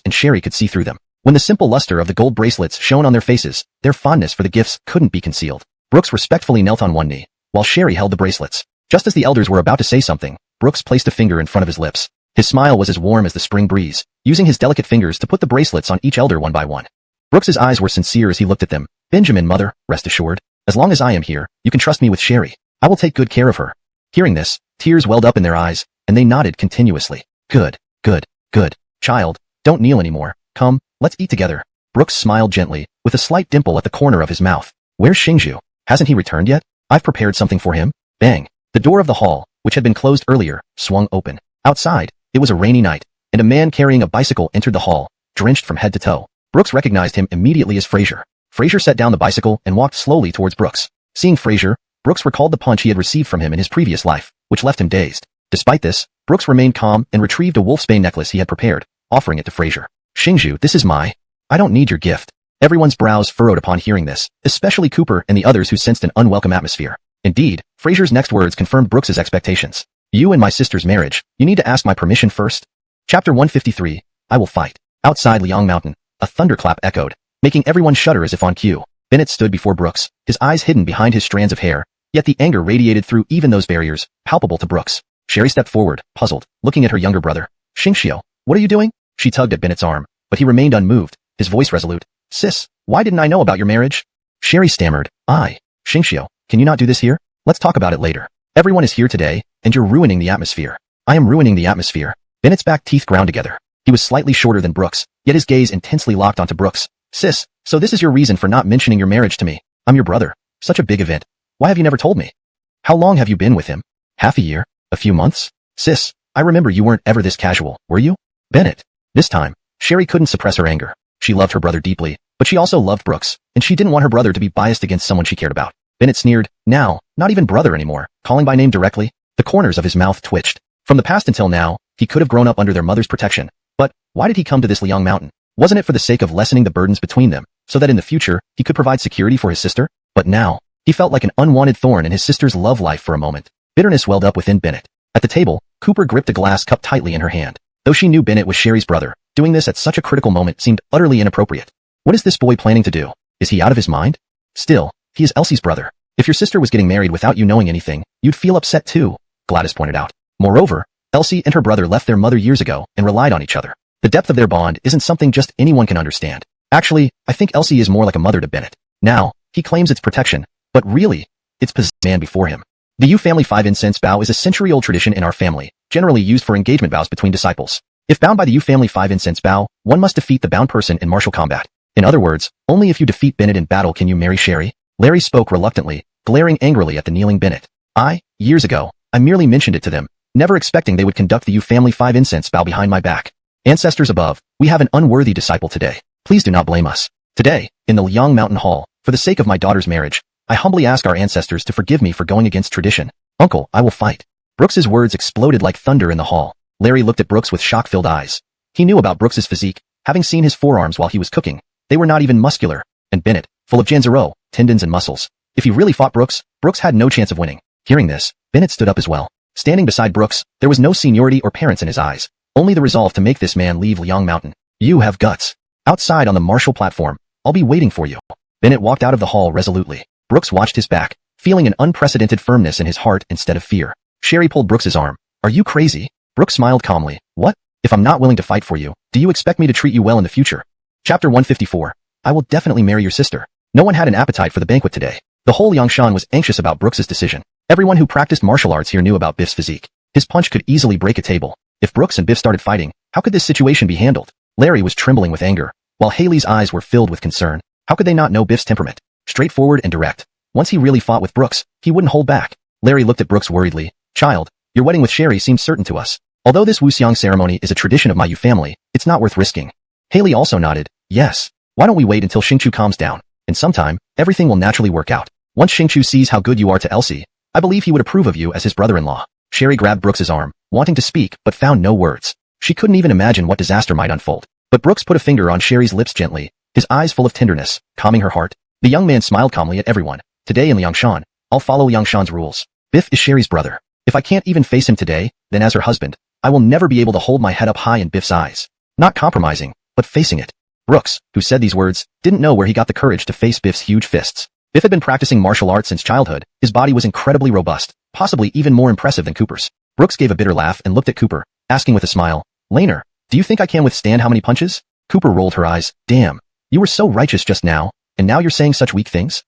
and Sherry could see through them. When the simple luster of the gold bracelets shone on their faces, their fondness for the gifts couldn't be concealed. Brooks respectfully knelt on one knee, while Sherry held the bracelets. Just as the elders were about to say something, Brooks placed a finger in front of his lips. His smile was as warm as the spring breeze, using his delicate fingers to put the bracelets on each elder one by one. Brooks's eyes were sincere as he looked at them. "Benjamin, mother, rest assured. As long as I am here, you can trust me with Sherry. I will take good care of her." Hearing this, tears welled up in their eyes, and they nodded continuously. Good, good, good. "Child, don't kneel anymore. Come, let's eat together." Brooks smiled gently, with a slight dimple at the corner of his mouth. "Where's Xingju? Hasn't he returned yet? I've prepared something for him." Bang! The door of the hall, which had been closed earlier, swung open. Outside, it was a rainy night, and a man carrying a bicycle entered the hall, drenched from head to toe. Brooks recognized him immediately as Fraser. Fraser set down the bicycle and walked slowly towards Brooks. Seeing Fraser, Brooks recalled the punch he had received from him in his previous life, which left him dazed. Despite this, Brooks remained calm and retrieved a wolfsbane necklace he had prepared, offering it to Fraser. "Xingju, this is I don't need your gift." Everyone's brows furrowed upon hearing this, especially Cooper and the others who sensed an unwelcome atmosphere. Indeed, Fraser's next words confirmed Brooks's expectations. "You and my sister's marriage, you need to ask my permission first." Chapter 153, I Will Fight. Outside Liang Mountain, a thunderclap echoed, making everyone shudder as if on cue. Bennett stood before Brooks, his eyes hidden behind his strands of hair, yet the anger radiated through even those barriers, palpable to Brooks. Sherry stepped forward, puzzled, looking at her younger brother. "Xingxiu, what are you doing?" She tugged at Bennett's arm, but he remained unmoved, his voice resolute. "Sis, why didn't I know about your marriage?" Sherry stammered. Xingxiu, can you not do this here? Let's talk about it later. Everyone is here today, and you're ruining the atmosphere." "I am ruining the atmosphere." Bennett's back teeth ground together. He was slightly shorter than Brooks, yet his gaze intensely locked onto Brooks. "Sis, so this is your reason for not mentioning your marriage to me? I'm your brother. Such a big event. Why have you never told me? How long have you been with him? Half a year? A few months? Sis, I remember you weren't ever this casual, were you?" Bennett. This time, Sherry couldn't suppress her anger. She loved her brother deeply, but she also loved Brooks, and she didn't want her brother to be biased against someone she cared about. Bennett sneered. Now, not even brother anymore, calling by name directly. The corners of his mouth twitched. From the past until now, he could have grown up under their mother's protection. But why did he come to this Liang Mountain? Wasn't it for the sake of lessening the burdens between them, so that in the future, he could provide security for his sister? But now, he felt like an unwanted thorn in his sister's love life for a moment. Bitterness welled up within Bennett. At the table, Cooper gripped a glass cup tightly in her hand. Though she knew Bennett was Sherry's brother, doing this at such a critical moment seemed utterly inappropriate. What is this boy planning to do? Is he out of his mind? Still, he is Elsie's brother. If your sister was getting married without you knowing anything, you'd feel upset too, Gladys pointed out. Moreover, Elsie and her brother left their mother years ago and relied on each other. The depth of their bond isn't something just anyone can understand. Actually, I think Elsie is more like a mother to Bennett. Now, he claims it's protection, but really, it's possessed man before him. The Yu family 5 incense bow is a century-old tradition in our family, generally used for engagement vows between disciples. If bound by the Yu family 5 incense bow, one must defeat the bound person in martial combat. In other words, only if you defeat Bennett in battle can you marry Sherry. Larry spoke reluctantly, glaring angrily at the kneeling Bennett. Years ago, I merely mentioned it to them, never expecting they would conduct the Yu family 5 incense bow behind my back. Ancestors above, we have an unworthy disciple today. Please do not blame us. Today, in the Liang Mountain Hall, for the sake of my daughter's marriage, I humbly ask our ancestors to forgive me for going against tradition. Uncle, I will fight. Brooks's words exploded like thunder in the hall. Larry looked at Brooks with shock-filled eyes. He knew about Brooks's physique, having seen his forearms while he was cooking. They were not even muscular. And Bennett, full of Janzaro, tendons and muscles. If he really fought Brooks had no chance of winning. Hearing this, Bennett stood up as well. Standing beside Brooks, there was no seniority or parents in his eyes, only the resolve to make this man leave Liang Mountain. You have guts. Outside on the martial platform, I'll be waiting for you. Bennett walked out of the hall resolutely. Brooks watched his back, feeling an unprecedented firmness in his heart instead of fear. Sherry pulled Brooks's arm. Are you crazy? Brooks smiled calmly. What? If I'm not willing to fight for you, do you expect me to treat you well in the future? Chapter 154. I will definitely marry your sister. No one had an appetite for the banquet today. The whole Yangshan was anxious about Brooks's decision. Everyone who practiced martial arts here knew about Biff's physique. His punch could easily break a table. If Brooks and Biff started fighting, how could this situation be handled? Larry was trembling with anger, while Haley's eyes were filled with concern. How could they not know Biff's temperament? Straightforward and direct. Once he really fought with Brooks, he wouldn't hold back. Larry looked at Brooks worriedly. Child, your wedding with Sherry seems certain to us. Although this wuxiang ceremony is a tradition of my Yu family, it's not worth risking. Haley also nodded. Yes. Why don't we wait until Xingqiu calms down? In some time, everything will naturally work out. Once Xingqiu sees how good you are to Elsie, I believe he would approve of you as his brother-in-law. Sherry grabbed Brooks's arm, wanting to speak but found no words. She couldn't even imagine what disaster might unfold. But Brooks put a finger on Sherry's lips gently, his eyes full of tenderness, calming her heart. The young man smiled calmly at everyone. Today in Liangshan, I'll follow Liangshan's rules. Biff is Sherry's brother. If I can't even face him today, then as her husband, I will never be able to hold my head up high in Biff's eyes. Not compromising, but facing it. Brooks, who said these words, didn't know where he got the courage to face Biff's huge fists. Biff had been practicing martial arts since childhood. His body was incredibly robust, possibly even more impressive than Cooper's. Brooks gave a bitter laugh and looked at Cooper, asking with a smile, Laner, do you think I can withstand how many punches? Cooper rolled her eyes. Damn, you were so righteous just now, and now you're saying such weak things?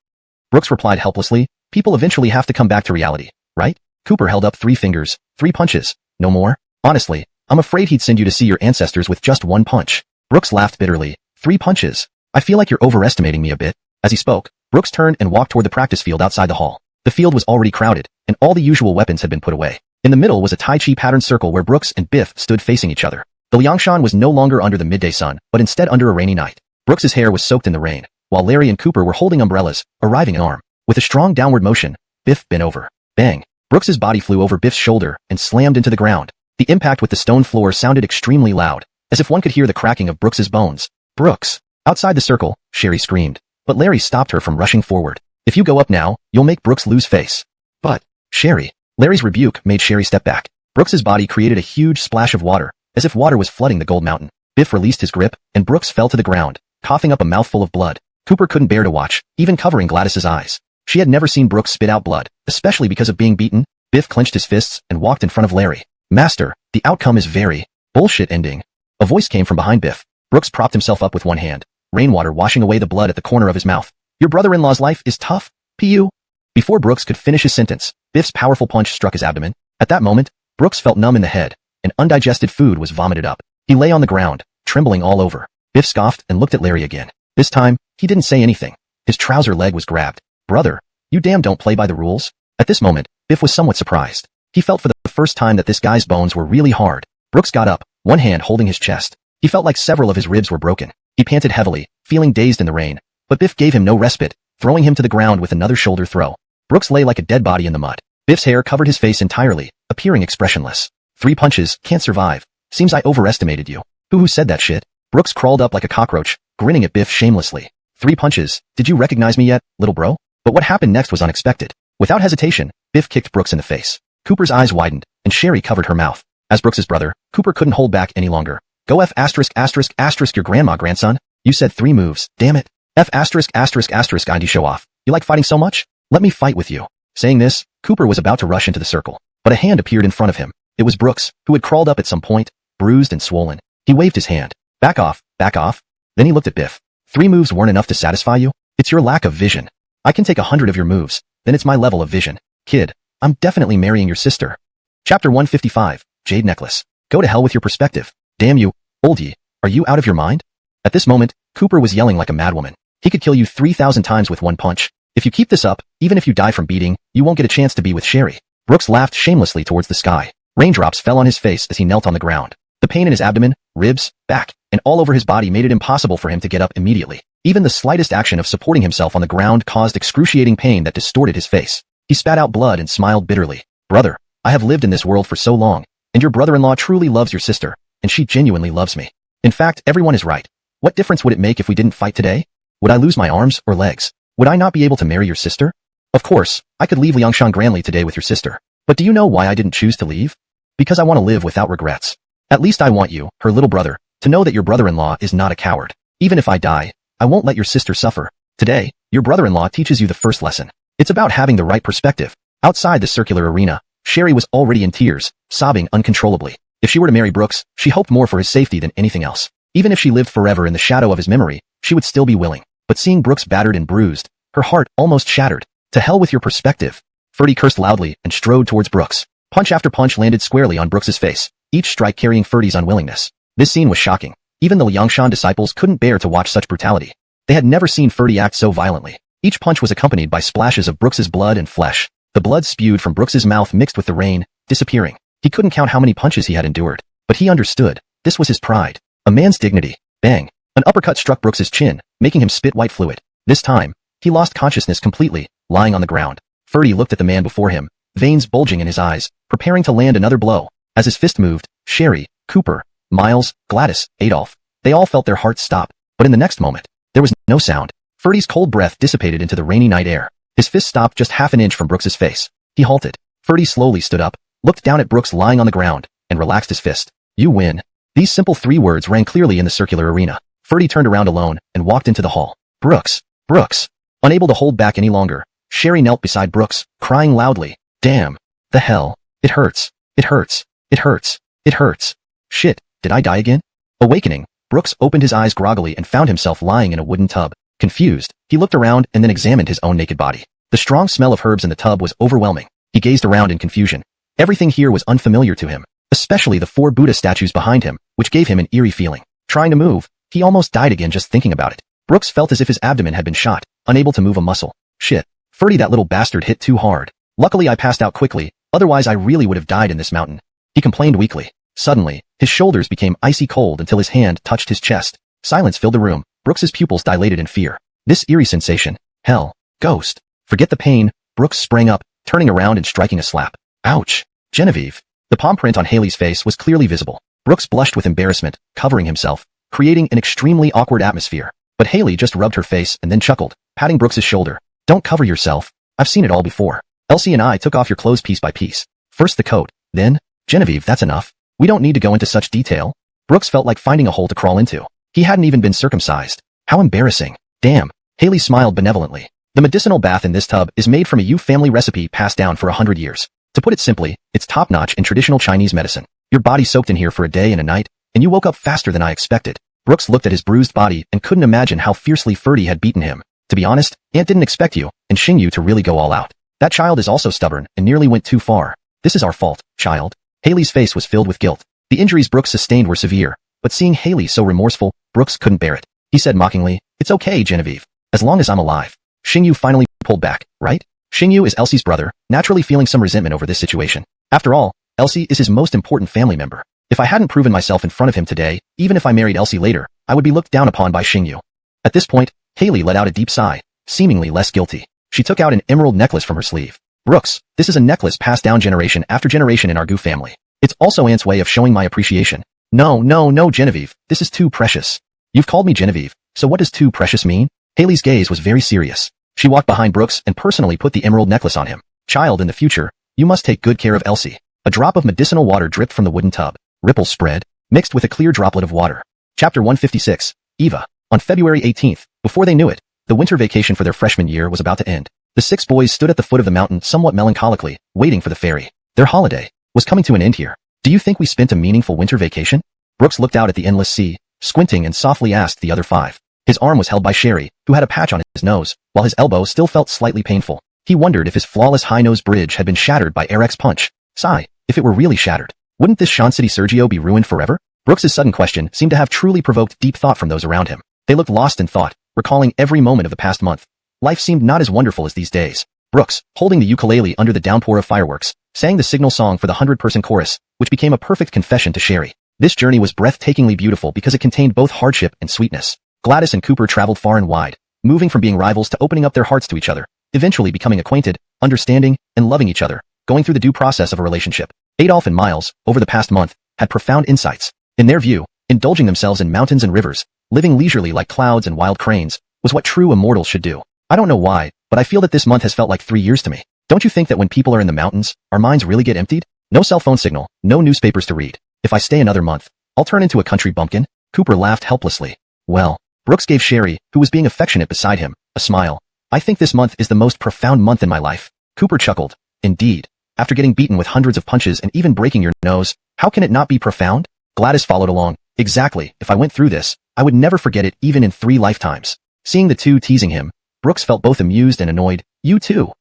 Brooks replied helplessly, people eventually have to come back to reality, right? Cooper held up 3 fingers, 3 punches, no more? Honestly, I'm afraid he'd send you to see your ancestors with just 1 punch. Brooks laughed bitterly. 3 punches. I feel like you're overestimating me a bit. As he spoke, Brooks turned and walked toward the practice field outside the hall. The field was already crowded, and all the usual weapons had been put away. In the middle was a Tai Chi patterned circle where Brooks and Biff stood facing each other. The Liangshan was no longer under the midday sun, but instead under a rainy night. Brooks's hair was soaked in the rain, while Larry and Cooper were holding umbrellas, arriving an arm. With a strong downward motion, Biff bent over. Bang! Brooks's body flew over Biff's shoulder and slammed into the ground. The impact with the stone floor sounded extremely loud, as if one could hear the cracking of Brooks's bones. Brooks! Outside the circle, Sherry screamed, but Larry stopped her from rushing forward. If you go up now, you'll make Brooks lose face. But, Sherry. Larry's rebuke made Sherry step back. Brooks's body created a huge splash of water, as if water was flooding the gold mountain. Biff released his grip, and Brooks fell to the ground, coughing up a mouthful of blood. Cooper couldn't bear to watch, even covering Gladys's eyes. She had never seen Brooks spit out blood, especially because of being beaten. Biff clenched his fists and walked in front of Larry. Master, the outcome is very bullshit ending. A voice came from behind Biff. Brooks propped himself up with one hand, rainwater washing away the blood at the corner of his mouth. Your brother-in-law's life is tough, P.U. Before Brooks could finish his sentence, Biff's powerful punch struck his abdomen. At that moment, Brooks felt numb in the head, and undigested food was vomited up. He lay on the ground, trembling all over. Biff scoffed and looked at Larry again. This time, he didn't say anything. His trouser leg was grabbed. Brother, you damn don't play by the rules? At this moment, Biff was somewhat surprised. He felt for the first time that this guy's bones were really hard. Brooks got up, one hand holding his chest. He felt like several of his ribs were broken. He panted heavily, feeling dazed in the rain. But Biff gave him no respite, throwing him to the ground with another shoulder throw. Brooks lay like a dead body in the mud. Biff's hair covered his face entirely, appearing expressionless. 3 punches, can't survive. Seems I overestimated you. Who said that shit? Brooks crawled up like a cockroach, grinning at Biff shamelessly. 3 punches, did you recognize me yet, little bro? But what happened next was unexpected. Without hesitation, Biff kicked Brooks in the face. Cooper's eyes widened, and Sherry covered her mouth. As Brooks's brother, Cooper couldn't hold back any longer. Go F*** your grandma, grandson. You said 3 moves, damn it. F*** Andy show off. You like fighting so much? Let me fight with you. Saying this, Cooper was about to rush into the circle, but a hand appeared in front of him. It was Brooks, who had crawled up at some point, bruised and swollen. He waved his hand. Back off, back off. Then he looked at Biff. 3 moves weren't enough to satisfy you? It's your lack of vision. I can take 100 of your moves, then it's my level of vision. Kid, I'm definitely marrying your sister. Chapter 155, Jade Necklace. Go to hell with your perspective. Damn you, oldie, are you out of your mind? At this moment, Cooper was yelling like a madwoman. He could kill you 3,000 times with 1 punch. If you keep this up, even if you die from beating, you won't get a chance to be with Sherry. Brooks laughed shamelessly towards the sky. Raindrops fell on his face as he knelt on the ground. The pain in his abdomen, ribs, back, and all over his body made it impossible for him to get up immediately. Even the slightest action of supporting himself on the ground caused excruciating pain that distorted his face. He spat out blood and smiled bitterly. Brother, I have lived in this world for so long, and your brother-in-law truly loves your sister, and she genuinely loves me. In fact, everyone is right. What difference would it make if we didn't fight today? Would I lose my arms or legs? Would I not be able to marry your sister? Of course, I could leave Liangshan grandly today with your sister. But do you know why I didn't choose to leave? Because I want to live without regrets. At least I want you, her little brother, to know that your brother-in-law is not a coward. Even if I die, I won't let your sister suffer. Today, your brother-in-law teaches you the first lesson. It's about having the right perspective. Outside the circular arena, Sherry was already in tears, sobbing uncontrollably. If she were to marry Brooks, she hoped more for his safety than anything else. Even if she lived forever in the shadow of his memory, she would still be willing. But seeing Brooks battered and bruised, her heart almost shattered. To hell with your perspective. Ferdy cursed loudly and strode towards Brooks. Punch after punch landed squarely on Brooks's face. each strike carrying Ferdy's unwillingness. This scene was shocking. Even the Liangshan disciples couldn't bear to watch such brutality. They had never seen Ferdy act so violently. Each punch was accompanied by splashes of Brooks's blood and flesh. The blood spewed from Brooks's mouth mixed with the rain, disappearing. He couldn't count how many punches he had endured, but he understood. This was his pride. A man's dignity. Bang. An uppercut struck Brooks's chin, making him spit white fluid. This time, he lost consciousness completely, lying on the ground. Ferdy looked at the man before him, veins bulging in his eyes, preparing to land another blow. As his fist moved, Sherry, Cooper, Miles, Gladys, Adolf, they all felt their hearts stop. But in the next moment, there was no sound. Ferdy's cold breath dissipated into the rainy night air. His fist stopped just half an inch from Brooks's face. He halted. Ferdy slowly stood up, looked down at Brooks lying on the ground, and relaxed his fist. You win. These simple 3 words rang clearly in the circular arena. Ferdy turned around alone and walked into the hall. Brooks. Brooks. Unable to hold back any longer, Sherry knelt beside Brooks, crying loudly. Damn. The hell. It hurts. It hurts. It hurts. It hurts. Shit, did I die again? Awakening, Brooks opened his eyes groggily and found himself lying in a wooden tub. Confused, he looked around and then examined his own naked body. The strong smell of herbs in the tub was overwhelming. He gazed around in confusion. Everything here was unfamiliar to him, especially the 4 Buddha statues behind him, which gave him an eerie feeling. Trying to move, he almost died again just thinking about it. Brooks felt as if his abdomen had been shot, unable to move a muscle. Shit. Ferdy, that little bastard hit too hard. Luckily I passed out quickly, otherwise I really would have died in this mountain. He complained weakly. Suddenly, his shoulders became icy cold until his hand touched his chest. Silence filled the room. Brooks's pupils dilated in fear. This eerie sensation. Hell. Ghost. Forget the pain. Brooks sprang up, turning around and striking a slap. Ouch. Genevieve. The palm print on Haley's face was clearly visible. Brooks blushed with embarrassment, covering himself, creating an extremely awkward atmosphere. But Haley just rubbed her face and then chuckled, patting Brooks's shoulder. Don't cover yourself. I've seen it all before. Elsie and I took off your clothes piece by piece. First the coat, then, Genevieve, that's enough. We don't need to go into such detail. Brooks felt like finding a hole to crawl into. He hadn't even been circumcised. How embarrassing. Damn. Haley smiled benevolently. The medicinal bath in this tub is made from a Yu family recipe passed down for 100 years. To put it simply, it's top-notch in traditional Chinese medicine. Your body soaked in here for a day and a night, and you woke up faster than I expected. Brooks looked at his bruised body and couldn't imagine how fiercely Ferdy had beaten him. To be honest, Aunt didn't expect you and Xingyu to really go all out. That child is also stubborn and nearly went too far. This is our fault, child. Haley's face was filled with guilt. The injuries Brooks sustained were severe, but seeing Haley so remorseful, Brooks couldn't bear it. He said mockingly, it's okay, Genevieve. As long as I'm alive. Xingyu finally pulled back, right? Xingyu is Elsie's brother, naturally feeling some resentment over this situation. After all, Elsie is his most important family member. If I hadn't proven myself in front of him today, even if I married Elsie later, I would be looked down upon by Xingyu. At this point, Haley let out a deep sigh, seemingly less guilty. She took out an emerald necklace from her sleeve. Brooks, this is a necklace passed down generation after generation in our Gu family. It's also Aunt's way of showing my appreciation. No, Genevieve, this is too precious. You've called me Genevieve, so what does too precious mean? Haley's gaze was very serious. She walked behind Brooks and personally put the emerald necklace on him. Child, in the future, you must take good care of Elsie. A drop of medicinal water dripped from the wooden tub. Ripples spread, mixed with a clear droplet of water. Chapter 156. Eva. On February 18th, before they knew it, the winter vacation for their freshman year was about to end. The 6 boys stood at the foot of the mountain somewhat melancholically, waiting for the ferry. Their holiday was coming to an end here. Do you think we spent a meaningful winter vacation? Brooks looked out at the endless sea, squinting and softly asked the other 5. His arm was held by Sherry, who had a patch on his nose, while his elbow still felt slightly painful. He wondered if his flawless high-nose bridge had been shattered by Eric's punch. Sigh, if it were really shattered, wouldn't this Shan City Sergio be ruined forever? Brooks's sudden question seemed to have truly provoked deep thought from those around him. They looked lost in thought, recalling every moment of the past month. Life seemed not as wonderful as these days. Brooks, holding the ukulele under the downpour of fireworks, sang the signal song for the 100-person chorus, which became a perfect confession to Sherry. This journey was breathtakingly beautiful because it contained both hardship and sweetness. Gladys and Cooper traveled far and wide, moving from being rivals to opening up their hearts to each other, eventually becoming acquainted, understanding, and loving each other, going through the due process of a relationship. Adolf and Miles, over the past month, had profound insights. In their view, indulging themselves in mountains and rivers, living leisurely like clouds and wild cranes, was what true immortals should do. I don't know why, but I feel that this month has felt like 3 years to me. Don't you think that when people are in the mountains, our minds really get emptied? No cell phone signal, no newspapers to read. If I stay another month, I'll turn into a country bumpkin. Cooper laughed helplessly. Well, Brooks gave Sherry, who was being affectionate beside him, a smile. I think this month is the most profound month in my life. Cooper chuckled. Indeed. After getting beaten with hundreds of punches and even breaking your nose, how can it not be profound? Gladys followed along. Exactly, if I went through this, I would never forget it even in 3 lifetimes. Seeing the two teasing him, Brooks felt both amused and annoyed. You too.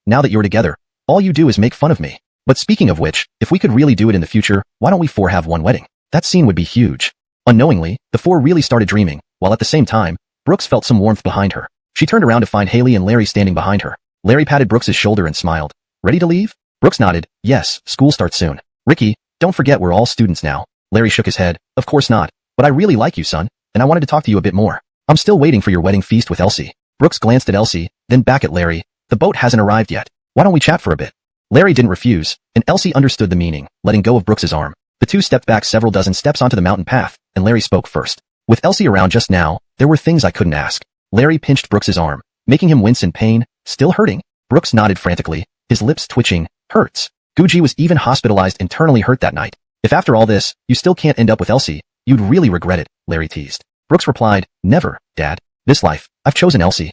Now that you're together, all you do is make fun of me. But speaking of which, if we could really do it in the future, why don't we four have one wedding? That scene would be huge. Unknowingly, the four really started dreaming, while at the same time, Brooks felt some warmth behind her. She turned around to find Haley and Larry standing behind her. Larry patted Brooks's shoulder and smiled. Ready to leave? Brooks nodded. Yes, school starts soon. Ricky, don't forget we're all students now. Larry shook his head. Of course not. But I really like you, son, and I wanted to talk to you a bit more. I'm still waiting for your wedding feast with Elsie. Brooks glanced at Elsie, then back at Larry. The boat hasn't arrived yet. Why don't we chat for a bit? Larry didn't refuse, and Elsie understood the meaning, letting go of Brooks's arm. The two stepped back several dozen steps onto the mountain path, and Larry spoke first. With Elsie around just now, there were things I couldn't ask. Larry pinched Brooks's arm, making him wince in pain. Still hurting? Brooks nodded frantically, his lips twitching. Hurts. Guji was even hospitalized internally hurt that night. If after all this, you still can't end up with Elsie, you'd really regret it, Larry teased. Brooks replied, never, Dad. This life, I've chosen Elsie.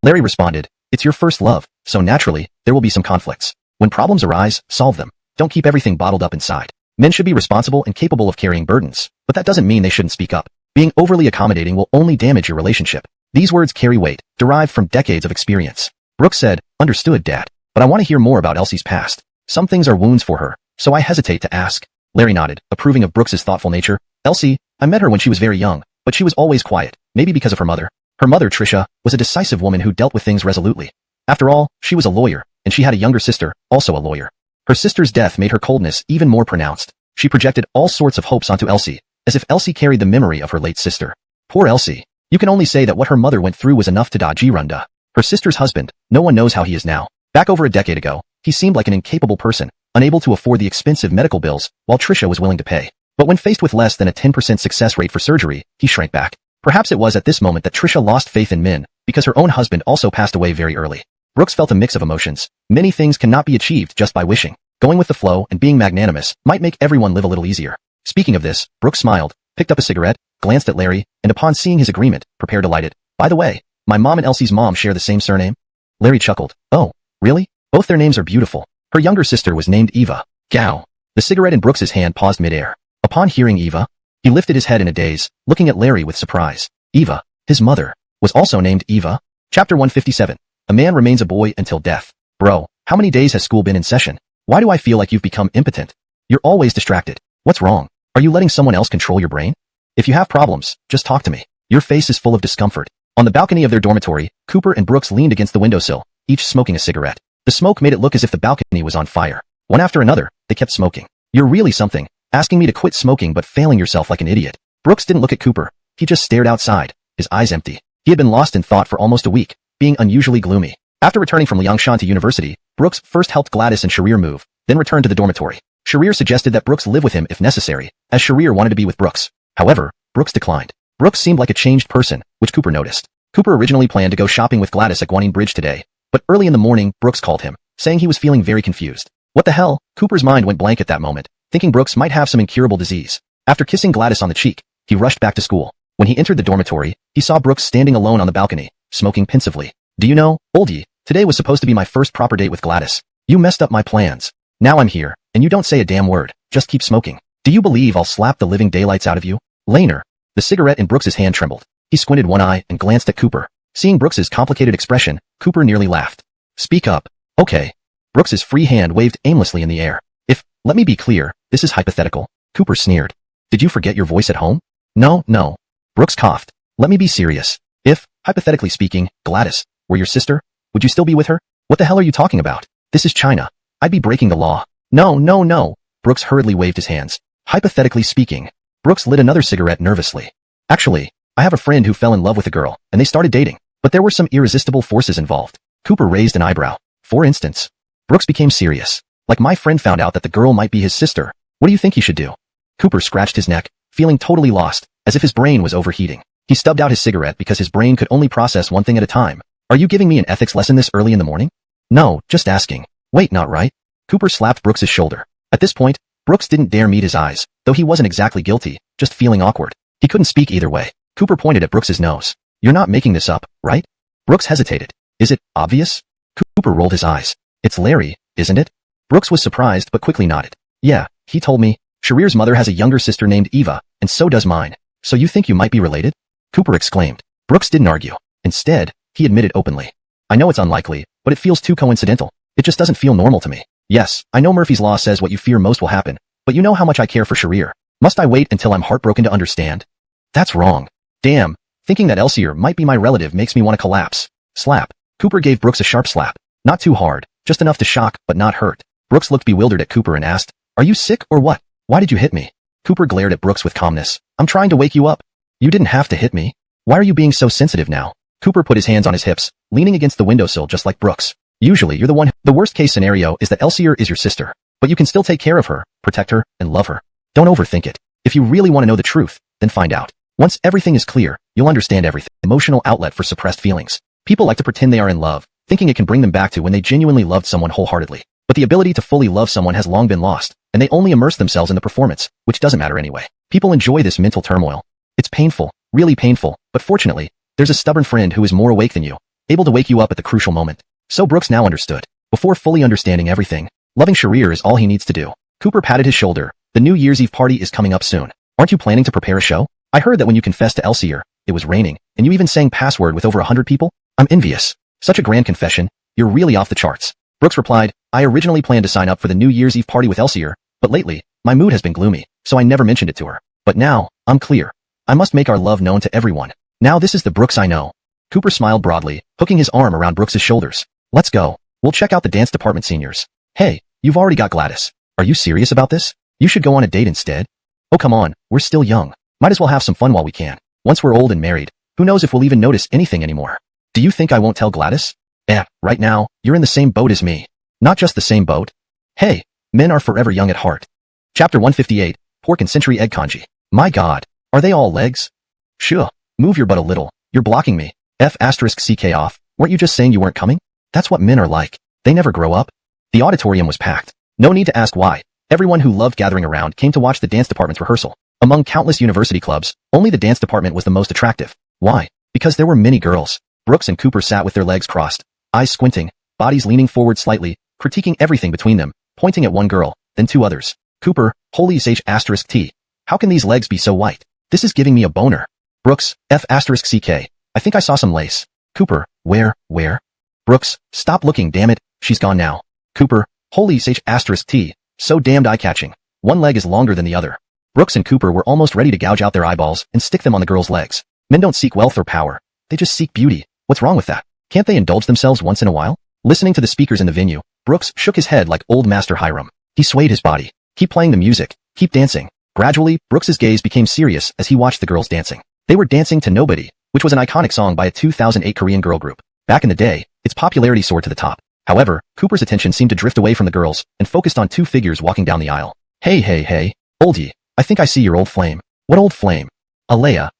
Larry responded, it's your first love, so naturally, there will be some conflicts. When problems arise, solve them. Don't keep everything bottled up inside. Men should be responsible and capable of carrying burdens, but that doesn't mean they shouldn't speak up. Being overly accommodating will only damage your relationship. These words carry weight, derived from decades of experience. Brooks said, understood, Dad, but I want to hear more about Elsie's past. Some things are wounds for her, so I hesitate to ask. Larry nodded, approving of Brooks's thoughtful nature. Elsie, I met her when she was very young, but she was always quiet, maybe because of her mother. Her mother, Tricia, was a decisive woman who dealt with things resolutely. After all, she was a lawyer, and she had a younger sister, also a lawyer. Her sister's death made her coldness even more pronounced. She projected all sorts of hopes onto Elsie, as if Elsie carried the memory of her late sister. Poor Elsie. You can only say that what her mother went through was enough to Jirunda. Her sister's husband, no one knows how he is now. Back over a decade ago, he seemed like an incapable person, unable to afford the expensive medical bills, while Tricia was willing to pay. But when faced with less than a 10% success rate for surgery, he shrank back. Perhaps it was at this moment that Tricia lost faith in men, because her own husband also passed away very early. Brooks felt a mix of emotions. Many things cannot be achieved just by wishing. Going with the flow and being magnanimous might make everyone live a little easier. Speaking of this, Brooks smiled, picked up a cigarette, glanced at Larry, and upon seeing his agreement, prepared to light it. By the way, my mom and Elsie's mom share the same surname? Larry chuckled. Oh, really? Both their names are beautiful. Her younger sister was named Eva. Gao. The cigarette in Brooks's hand paused midair. Upon hearing Eva, he lifted his head in a daze, looking at Larry with surprise. Eva, his mother, was also named Eva. Chapter 157. A man remains a boy until death. Bro, how many days has school been in session? Why do I feel like you've become impotent? You're always distracted. What's wrong? Are you letting someone else control your brain? If you have problems, just talk to me. Your face is full of discomfort. On the balcony of their dormitory, Cooper and Brooks leaned against the windowsill, each smoking a cigarette. The smoke made it look as if the balcony was on fire. One after another, they kept smoking. You're really something, asking me to quit smoking but failing yourself like an idiot. Brooks didn't look at Cooper. He just stared outside, his eyes empty. He had been lost in thought for almost a week, being unusually gloomy. After returning from Liangshan to university, Brooks first helped Gladys and Sharir move, then returned to the dormitory. Sharir suggested that Brooks live with him if necessary, as Sharir wanted to be with Brooks. However, Brooks declined. Brooks seemed like a changed person, which Cooper noticed. Cooper originally planned to go shopping with Gladys at Guanyin Bridge today, but early in the morning, Brooks called him, saying he was feeling very confused. What the hell? Cooper's mind went blank at that moment, thinking Brooks might have some incurable disease. After kissing Gladys on the cheek, he rushed back to school. When he entered the dormitory, he saw Brooks standing alone on the balcony, smoking pensively. Do you know, oldie, today was supposed to be my first proper date with Gladys. You messed up my plans. Now I'm here, and you don't say a damn word, just keep smoking. Do you believe I'll slap the living daylights out of you? Laner. The cigarette in Brooks's hand trembled. He squinted one eye and glanced at Cooper. Seeing Brooks's complicated expression, Cooper nearly laughed. Speak up. Okay. Brooks's free hand waved aimlessly in the air. Let me be clear, this is hypothetical. Cooper sneered. Did you forget your voice at home? No. Brooks coughed. Let me be serious. If, hypothetically speaking, Gladys were your sister, would you still be with her? What the hell are you talking about? This is China. I'd be breaking the law. No. Brooks hurriedly waved his hands. Hypothetically speaking. Brooks lit another cigarette nervously. Actually, I have a friend who fell in love with a girl, and they started dating, but there were some irresistible forces involved. Cooper raised an eyebrow. For instance. Brooks became serious. Like my friend found out that the girl might be his sister. What do you think he should do? Cooper scratched his neck, feeling totally lost, as if his brain was overheating. He stubbed out his cigarette because his brain could only process one thing at a time. Are you giving me an ethics lesson this early in the morning? No, just asking. Wait, not right? Cooper slapped Brooks's shoulder. At this point, Brooks didn't dare meet his eyes, though he wasn't exactly guilty, just feeling awkward. He couldn't speak either way. Cooper pointed at Brooks's nose. You're not making this up, right? Brooks hesitated. Is it obvious? Cooper rolled his eyes. It's Larry, isn't it? Brooks was surprised but quickly nodded. Yeah, he told me. Sharir's mother has a younger sister named Eva, and so does mine. So you think you might be related? Cooper exclaimed. Brooks didn't argue. Instead, he admitted openly. I know it's unlikely, but it feels too coincidental. It just doesn't feel normal to me. Yes, I know Murphy's Law says what you fear most will happen, but you know how much I care for Sharir. Must I wait until I'm heartbroken to understand? That's wrong. Damn, thinking that Elsier might be my relative makes me want to collapse. Slap. Cooper gave Brooks a sharp slap. Not too hard, just enough to shock, but not hurt. Brooks looked bewildered at Cooper and asked, "Are you sick or what? Why did you hit me?" Cooper glared at Brooks with calmness. "I'm trying to wake you up. You didn't have to hit me. Why are you being so sensitive now?" Cooper put his hands on his hips, leaning against the windowsill just like Brooks. "Usually you're the one. The worst case scenario is that Elsier is your sister, but you can still take care of her, protect her, and love her. Don't overthink it. If you really want to know the truth, then find out. Once everything is clear, you'll understand everything." Emotional outlet for suppressed feelings. People like to pretend they are in love, thinking it can bring them back to when they genuinely loved someone wholeheartedly. But the ability to fully love someone has long been lost, and they only immerse themselves in the performance, which doesn't matter anyway. People enjoy this mental turmoil. It's painful, really painful, but fortunately, there's a stubborn friend who is more awake than you, able to wake you up at the crucial moment. So Brooks now understood. Before fully understanding everything, loving Sharir is all he needs to do. Cooper patted his shoulder. "The New Year's Eve party is coming up soon. Aren't you planning to prepare a show? I heard that when you confessed to Elsier, it was raining, and you even sang Password with over 100 people? I'm envious. Such a grand confession. You're really off the charts." Brooks replied, "I originally planned to sign up for the New Year's Eve party with Elsier, but lately, my mood has been gloomy, so I never mentioned it to her. But now, I'm clear. I must make our love known to everyone. Now this is the Brooks I know." Cooper smiled broadly, hooking his arm around Brooks's shoulders. "Let's go. We'll check out the dance department seniors. Hey, you've already got Gladys. Are you serious about this? You should go on a date instead." "Oh come on, we're still young. Might as well have some fun while we can. Once we're old and married, who knows if we'll even notice anything anymore." "Do you think I won't tell Gladys?" Right now, you're in the same boat as me. Not just the same boat. Hey, men are forever young at heart." Chapter 158, Pork and Century Egg Congee. "My god, are they all legs?" "Sure, move your butt a little. You're blocking me. F***ck off. Weren't you just saying you weren't coming? That's what men are like. They never grow up." The auditorium was packed. No need to ask why. Everyone who loved gathering around came to watch the dance department's rehearsal. Among countless university clubs, only the dance department was the most attractive. Why? Because there were many girls. Brooks and Cooper sat with their legs crossed, eyes squinting, bodies leaning forward slightly, critiquing everything between them, pointing at one girl, then two others. Cooper, holy **T. How can these legs be so white? This is giving me a boner. Brooks, F***ck. I think I saw some lace. Cooper, where? Brooks, stop looking, damn it, she's gone now. Cooper, holy **T. So damned eye-catching. One leg is longer than the other. Brooks and Cooper were almost ready to gouge out their eyeballs and stick them on the girls' legs. Men don't seek wealth or power. They just seek beauty. What's wrong with that? Can't they indulge themselves once in a while? Listening to the speakers in the venue, Brooks shook his head like old Master Hiram. He swayed his body. Keep playing the music. Keep dancing. Gradually, Brooks's gaze became serious as he watched the girls dancing. They were dancing to Nobody, which was an iconic song by a 2008 Korean girl group. Back in the day, its popularity soared to the top. However, Cooper's attention seemed to drift away from the girls and focused on two figures walking down the aisle. Hey, oldie, I think I see your old flame. What old flame? Alea.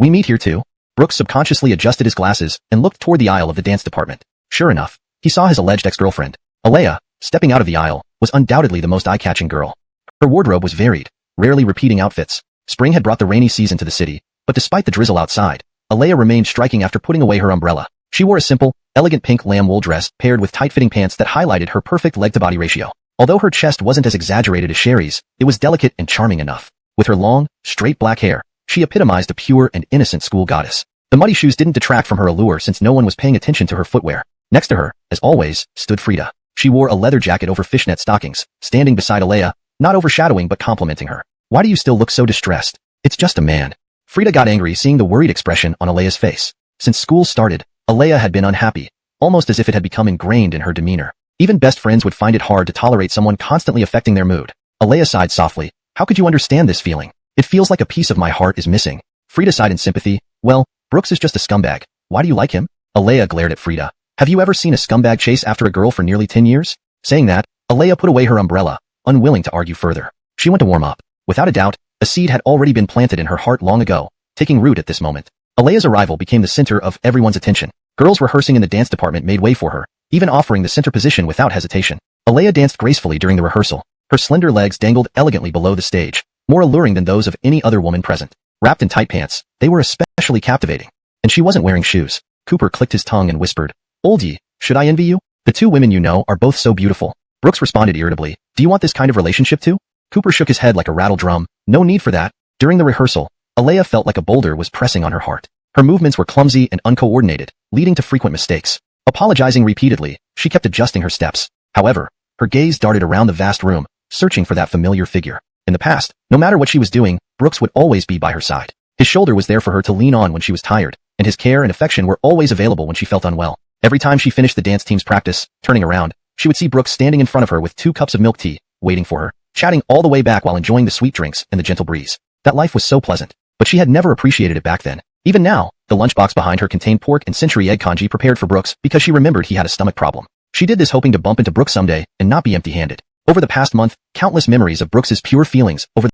We meet here too? Brooks subconsciously adjusted his glasses and looked toward the aisle of the dance department. Sure enough, he saw his alleged ex-girlfriend. Alea, stepping out of the aisle, was undoubtedly the most eye-catching girl. Her wardrobe was varied, rarely repeating outfits. Spring had brought the rainy season to the city, but despite the drizzle outside, Alea remained striking after putting away her umbrella. She wore a simple, elegant pink lamb wool dress paired with tight-fitting pants that highlighted her perfect leg-to-body ratio. Although her chest wasn't as exaggerated as Sherry's, it was delicate and charming enough. With her long, straight black hair, she epitomized a pure and innocent school goddess. The muddy shoes didn't detract from her allure since no one was paying attention to her footwear. Next to her, as always, stood Frida. She wore a leather jacket over fishnet stockings, standing beside Alea, not overshadowing but complimenting her. "Why do you still look so distressed? It's just a man." Frida got angry seeing the worried expression on Alea's face. Since school started, Alea had been unhappy, almost as if it had become ingrained in her demeanor. Even best friends would find it hard to tolerate someone constantly affecting their mood. Alea sighed softly. "How could you understand this feeling? It feels like a piece of my heart is missing." Frida sighed in sympathy. "Well, Brooks is just a scumbag. Why do you like him?" Alea glared at Frida. "Have you ever seen a scumbag chase after a girl for nearly 10 years? Saying that, Alea put away her umbrella, unwilling to argue further. She went to warm up. Without a doubt, a seed had already been planted in her heart long ago, taking root at this moment. Alea's arrival became the center of everyone's attention. Girls rehearsing in the dance department made way for her, even offering the center position without hesitation. Alea danced gracefully during the rehearsal. Her slender legs dangled elegantly below the stage, more alluring than those of any other woman present. Wrapped in tight pants, they were especially captivating. And she wasn't wearing shoes. Cooper clicked his tongue and whispered, "Oldie, should I envy you? The two women you know are both so beautiful." Brooks responded irritably, "Do you want this kind of relationship too?" Cooper shook his head like a rattle drum. "No need for that." During the rehearsal, Alea felt like a boulder was pressing on her heart. Her movements were clumsy and uncoordinated, leading to frequent mistakes. Apologizing repeatedly, she kept adjusting her steps. However, Her gaze darted around the vast room, searching for that familiar figure. In the past, no matter what she was doing, Brooks would always be by her side. His shoulder was there for her to lean on when she was tired, and his care and affection were always available when she felt unwell. Every time she finished the dance team's practice, turning around, she would see Brooks standing in front of her with 2 cups of milk tea, waiting for her, chatting all the way back while enjoying the sweet drinks and the gentle breeze. That life was so pleasant, but she had never appreciated it back then. Even now, the lunchbox behind her contained pork and century egg congee prepared for Brooks because she remembered he had a stomach problem. She did this hoping to bump into Brooks someday and not be empty-handed. Over the past month, countless memories of Brooks's pure feelings over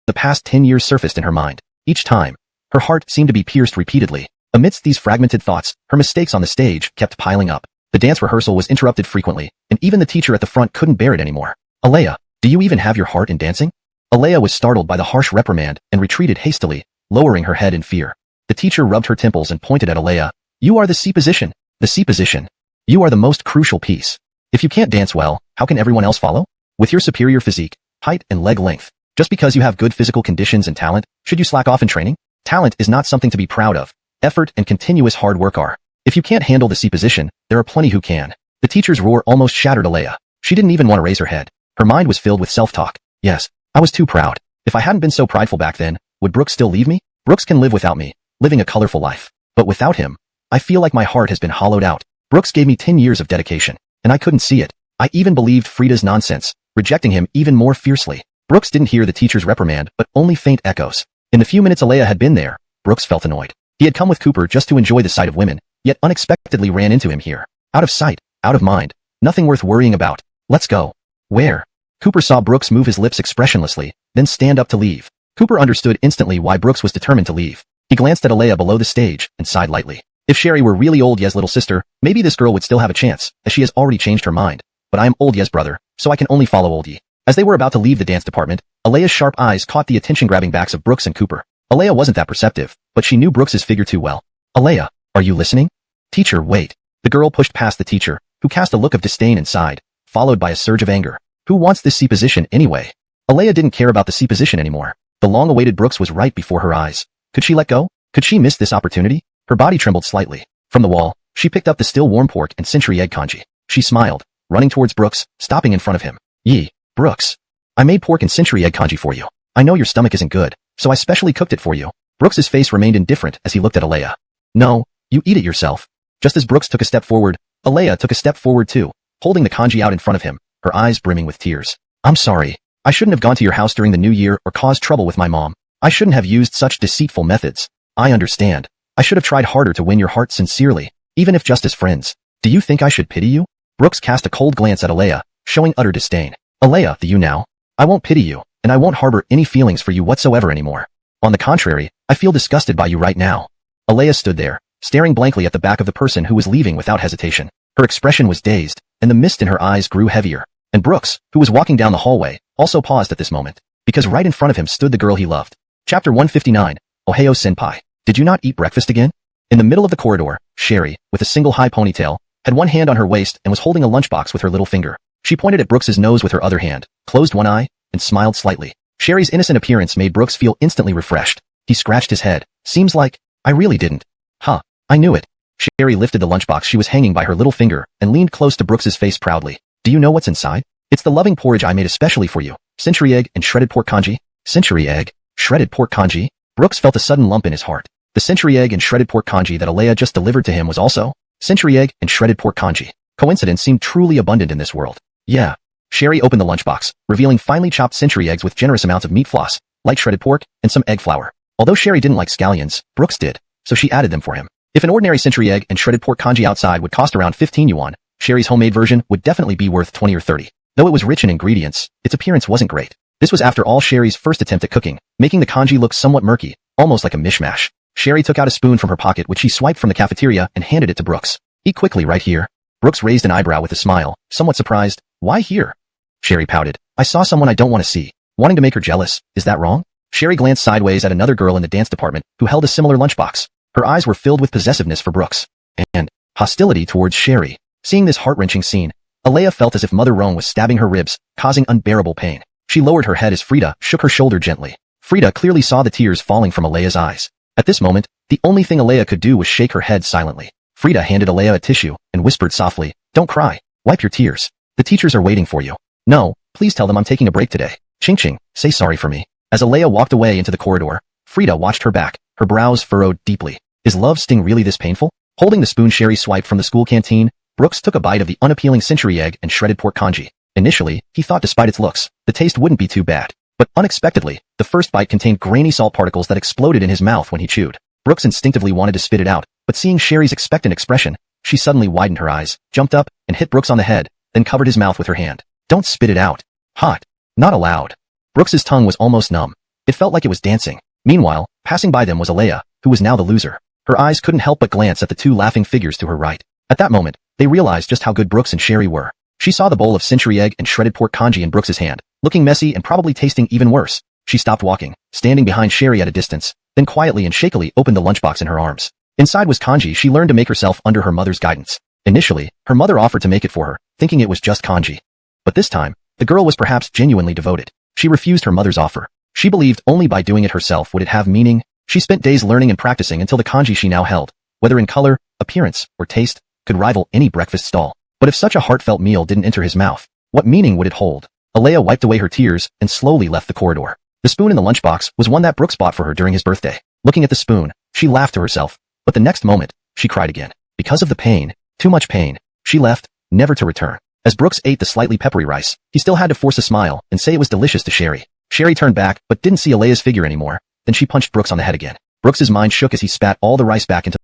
the past 10 years surfaced in her mind. Each time, her heart seemed to be pierced repeatedly. Amidst these fragmented thoughts, her mistakes on the stage kept piling up. The dance rehearsal was interrupted frequently, and even the teacher at the front couldn't bear it anymore. "Alea, do you even have your heart in dancing?" Alea was startled by the harsh reprimand and retreated hastily, lowering her head in fear. The teacher rubbed her temples and pointed at Alea. "You are the C position. The C position. You are the most crucial piece. If you can't dance well, how can everyone else follow? With your superior physique, height, and leg length, just because you have good physical conditions and talent, should you slack off in training? Talent is not something to be proud of. Effort and continuous hard work are. If you can't handle the C position, there are plenty who can." The teacher's roar almost shattered Alea. She didn't even want to raise her head. Her mind was filled with self-talk. "Yes, I was too proud. If I hadn't been so prideful back then, would Brooks still leave me? Brooks can live without me, living a colorful life. But without him, I feel like my heart has been hollowed out. Brooks gave me 10 years of dedication, and I couldn't see it. I even believed Frida's nonsense, rejecting him even more fiercely." Brooks didn't hear the teacher's reprimand, but only faint echoes. In the few minutes Alea had been there, Brooks felt annoyed. He had come with Cooper just to enjoy the sight of women, yet unexpectedly ran into him here. Out of sight, out of mind. Nothing worth worrying about. "Let's go." "Where?" Cooper saw Brooks move his lips expressionlessly, then stand up to leave. Cooper understood instantly why Brooks was determined to leave. He glanced at Alea below the stage and sighed lightly. If Sherry were really old Ye's little sister, maybe this girl would still have a chance, as she has already changed her mind. But I am old Ye's brother, so I can only follow old Ye. As they were about to leave the dance department, Alea's sharp eyes caught the attention-grabbing backs of Brooks and Cooper. Alea wasn't that perceptive, but she knew Brooks's figure too well. "Alea, are you listening?" "Teacher, wait." The girl pushed past the teacher, who cast a look of disdain and sighed, followed by a surge of anger. Who wants this C position anyway? Alea didn't care about the C position anymore. The long-awaited Brooks was right before her eyes. Could she let go? Could she miss this opportunity? Her body trembled slightly. From the wall, she picked up the still warm pork and century egg congee. She smiled, running towards Brooks, stopping in front of him. "Yee, Brooks. I made pork and century egg congee for you. I know your stomach isn't good, so I specially cooked it for you." Brooks's face remained indifferent as he looked at Alea. "No, you eat it yourself." Just as Brooks took a step forward, Alea took a step forward too, holding the congee out in front of him, her eyes brimming with tears. "I'm sorry. I shouldn't have gone to your house during the new year or caused trouble with my mom. I shouldn't have used such deceitful methods. I understand. I should have tried harder to win your heart sincerely, even if just as friends. Do you think I should pity you?" Brooks cast a cold glance at Alea, showing utter disdain. "Alea, the you now? I won't pity you, and I won't harbor any feelings for you whatsoever anymore. On the contrary, I feel disgusted by you right now." Alea stood there, staring blankly at the back of the person who was leaving without hesitation. Her expression was dazed, and the mist in her eyes grew heavier. And Brooks, who was walking down the hallway, also paused at this moment, because right in front of him stood the girl he loved. Chapter 159, Ohio Senpai. "Did you not eat breakfast again?" In the middle of the corridor, Sherry, with a single high ponytail, had one hand on her waist and was holding a lunchbox with her little finger. She pointed at Brooks's nose with her other hand, closed one eye, and smiled slightly. Sherry's innocent appearance made Brooks feel instantly refreshed. He scratched his head. "Seems like I really didn't." "Huh, I knew it." Sherry lifted the lunchbox she was hanging by her little finger and leaned close to Brooks's face proudly. "Do you know what's inside? It's the loving porridge I made especially for you. Century egg and shredded pork congee." "Century egg? Shredded pork congee?" Brooks felt a sudden lump in his heart. The century egg and shredded pork congee that Alea just delivered to him was also century egg and shredded pork congee. Coincidence seemed truly abundant in this world. "Yeah." Sherry opened the lunchbox, revealing finely chopped century eggs with generous amounts of meat floss, light shredded pork, and some egg flour. Although Sherry didn't like scallions, Brooks did, so she added them for him. If an ordinary century egg and shredded pork congee outside would cost around 15 yuan, Sherry's homemade version would definitely be worth 20 or 30. Though it was rich in ingredients, its appearance wasn't great. This was after all Sherry's first attempt at cooking, making the congee look somewhat murky, almost like a mishmash. Sherry took out a spoon from her pocket which she swiped from the cafeteria and handed it to Brooks. "Eat quickly right here." Brooks raised an eyebrow with a smile, somewhat surprised. "Why here?" Sherry pouted. "I saw someone I don't want to see. Wanting to make her jealous, is that wrong?" Sherry glanced sideways at another girl in the dance department who held a similar lunchbox. Her eyes were filled with possessiveness for Brooks and hostility towards Sherry. Seeing this heart-wrenching scene, Alea felt as if Mother Rome was stabbing her ribs, causing unbearable pain. She lowered her head as Frida shook her shoulder gently. Frida clearly saw the tears falling from Alea's eyes. At this moment, the only thing Alea could do was shake her head silently. Frida handed Alea a tissue and whispered softly, "Don't cry. Wipe your tears. The teachers are waiting for you." "No, please tell them I'm taking a break today." "Ching Ching, say sorry for me." As Alea walked away into the corridor, Frida watched her back, her brows furrowed deeply. Is love sting really this painful? Holding the spoon Sherry swiped from the school canteen, Brooks took a bite of the unappealing century egg and shredded pork congee. Initially, he thought despite its looks, the taste wouldn't be too bad. But unexpectedly, the first bite contained grainy salt particles that exploded in his mouth when he chewed. Brooks instinctively wanted to spit it out, but seeing Sherry's expectant expression, she suddenly widened her eyes, jumped up, and hit Brooks on the head, then covered his mouth with her hand. "Don't spit it out. Hot. Not allowed." Brooks's tongue was almost numb. It felt like it was dancing. Meanwhile, passing by them was Alea, who was now the loser. Her eyes couldn't help but glance at the two laughing figures to her right. At that moment, they realized just how good Brooks and Sherry were. She saw the bowl of century egg and shredded pork congee in Brooks's hand, looking messy and probably tasting even worse. She stopped walking, standing behind Sherry at a distance, then quietly and shakily opened the lunchbox in her arms. Inside was congee she learned to make herself under her mother's guidance. Initially, her mother offered to make it for her, thinking it was just congee. But this time, the girl was perhaps genuinely devoted. She refused her mother's offer. She believed only by doing it herself would it have meaning. She spent days learning and practicing until the congee she now held, whether in color, appearance, or taste, could rival any breakfast stall. But if such a heartfelt meal didn't enter his mouth, what meaning would it hold? Alea wiped away her tears and slowly left the corridor. The spoon in the lunchbox was one that Brooks bought for her during his birthday. Looking at the spoon, she laughed to herself, but the next moment, she cried again. Because of the pain, too much pain, she left, never to return. As Brooks ate the slightly peppery rice, he still had to force a smile and say it was delicious to Sherry. Sherry turned back, but didn't see Alea's figure anymore. Then she punched Brooks on the head again. Brooks's mind shook as he spat all the rice back into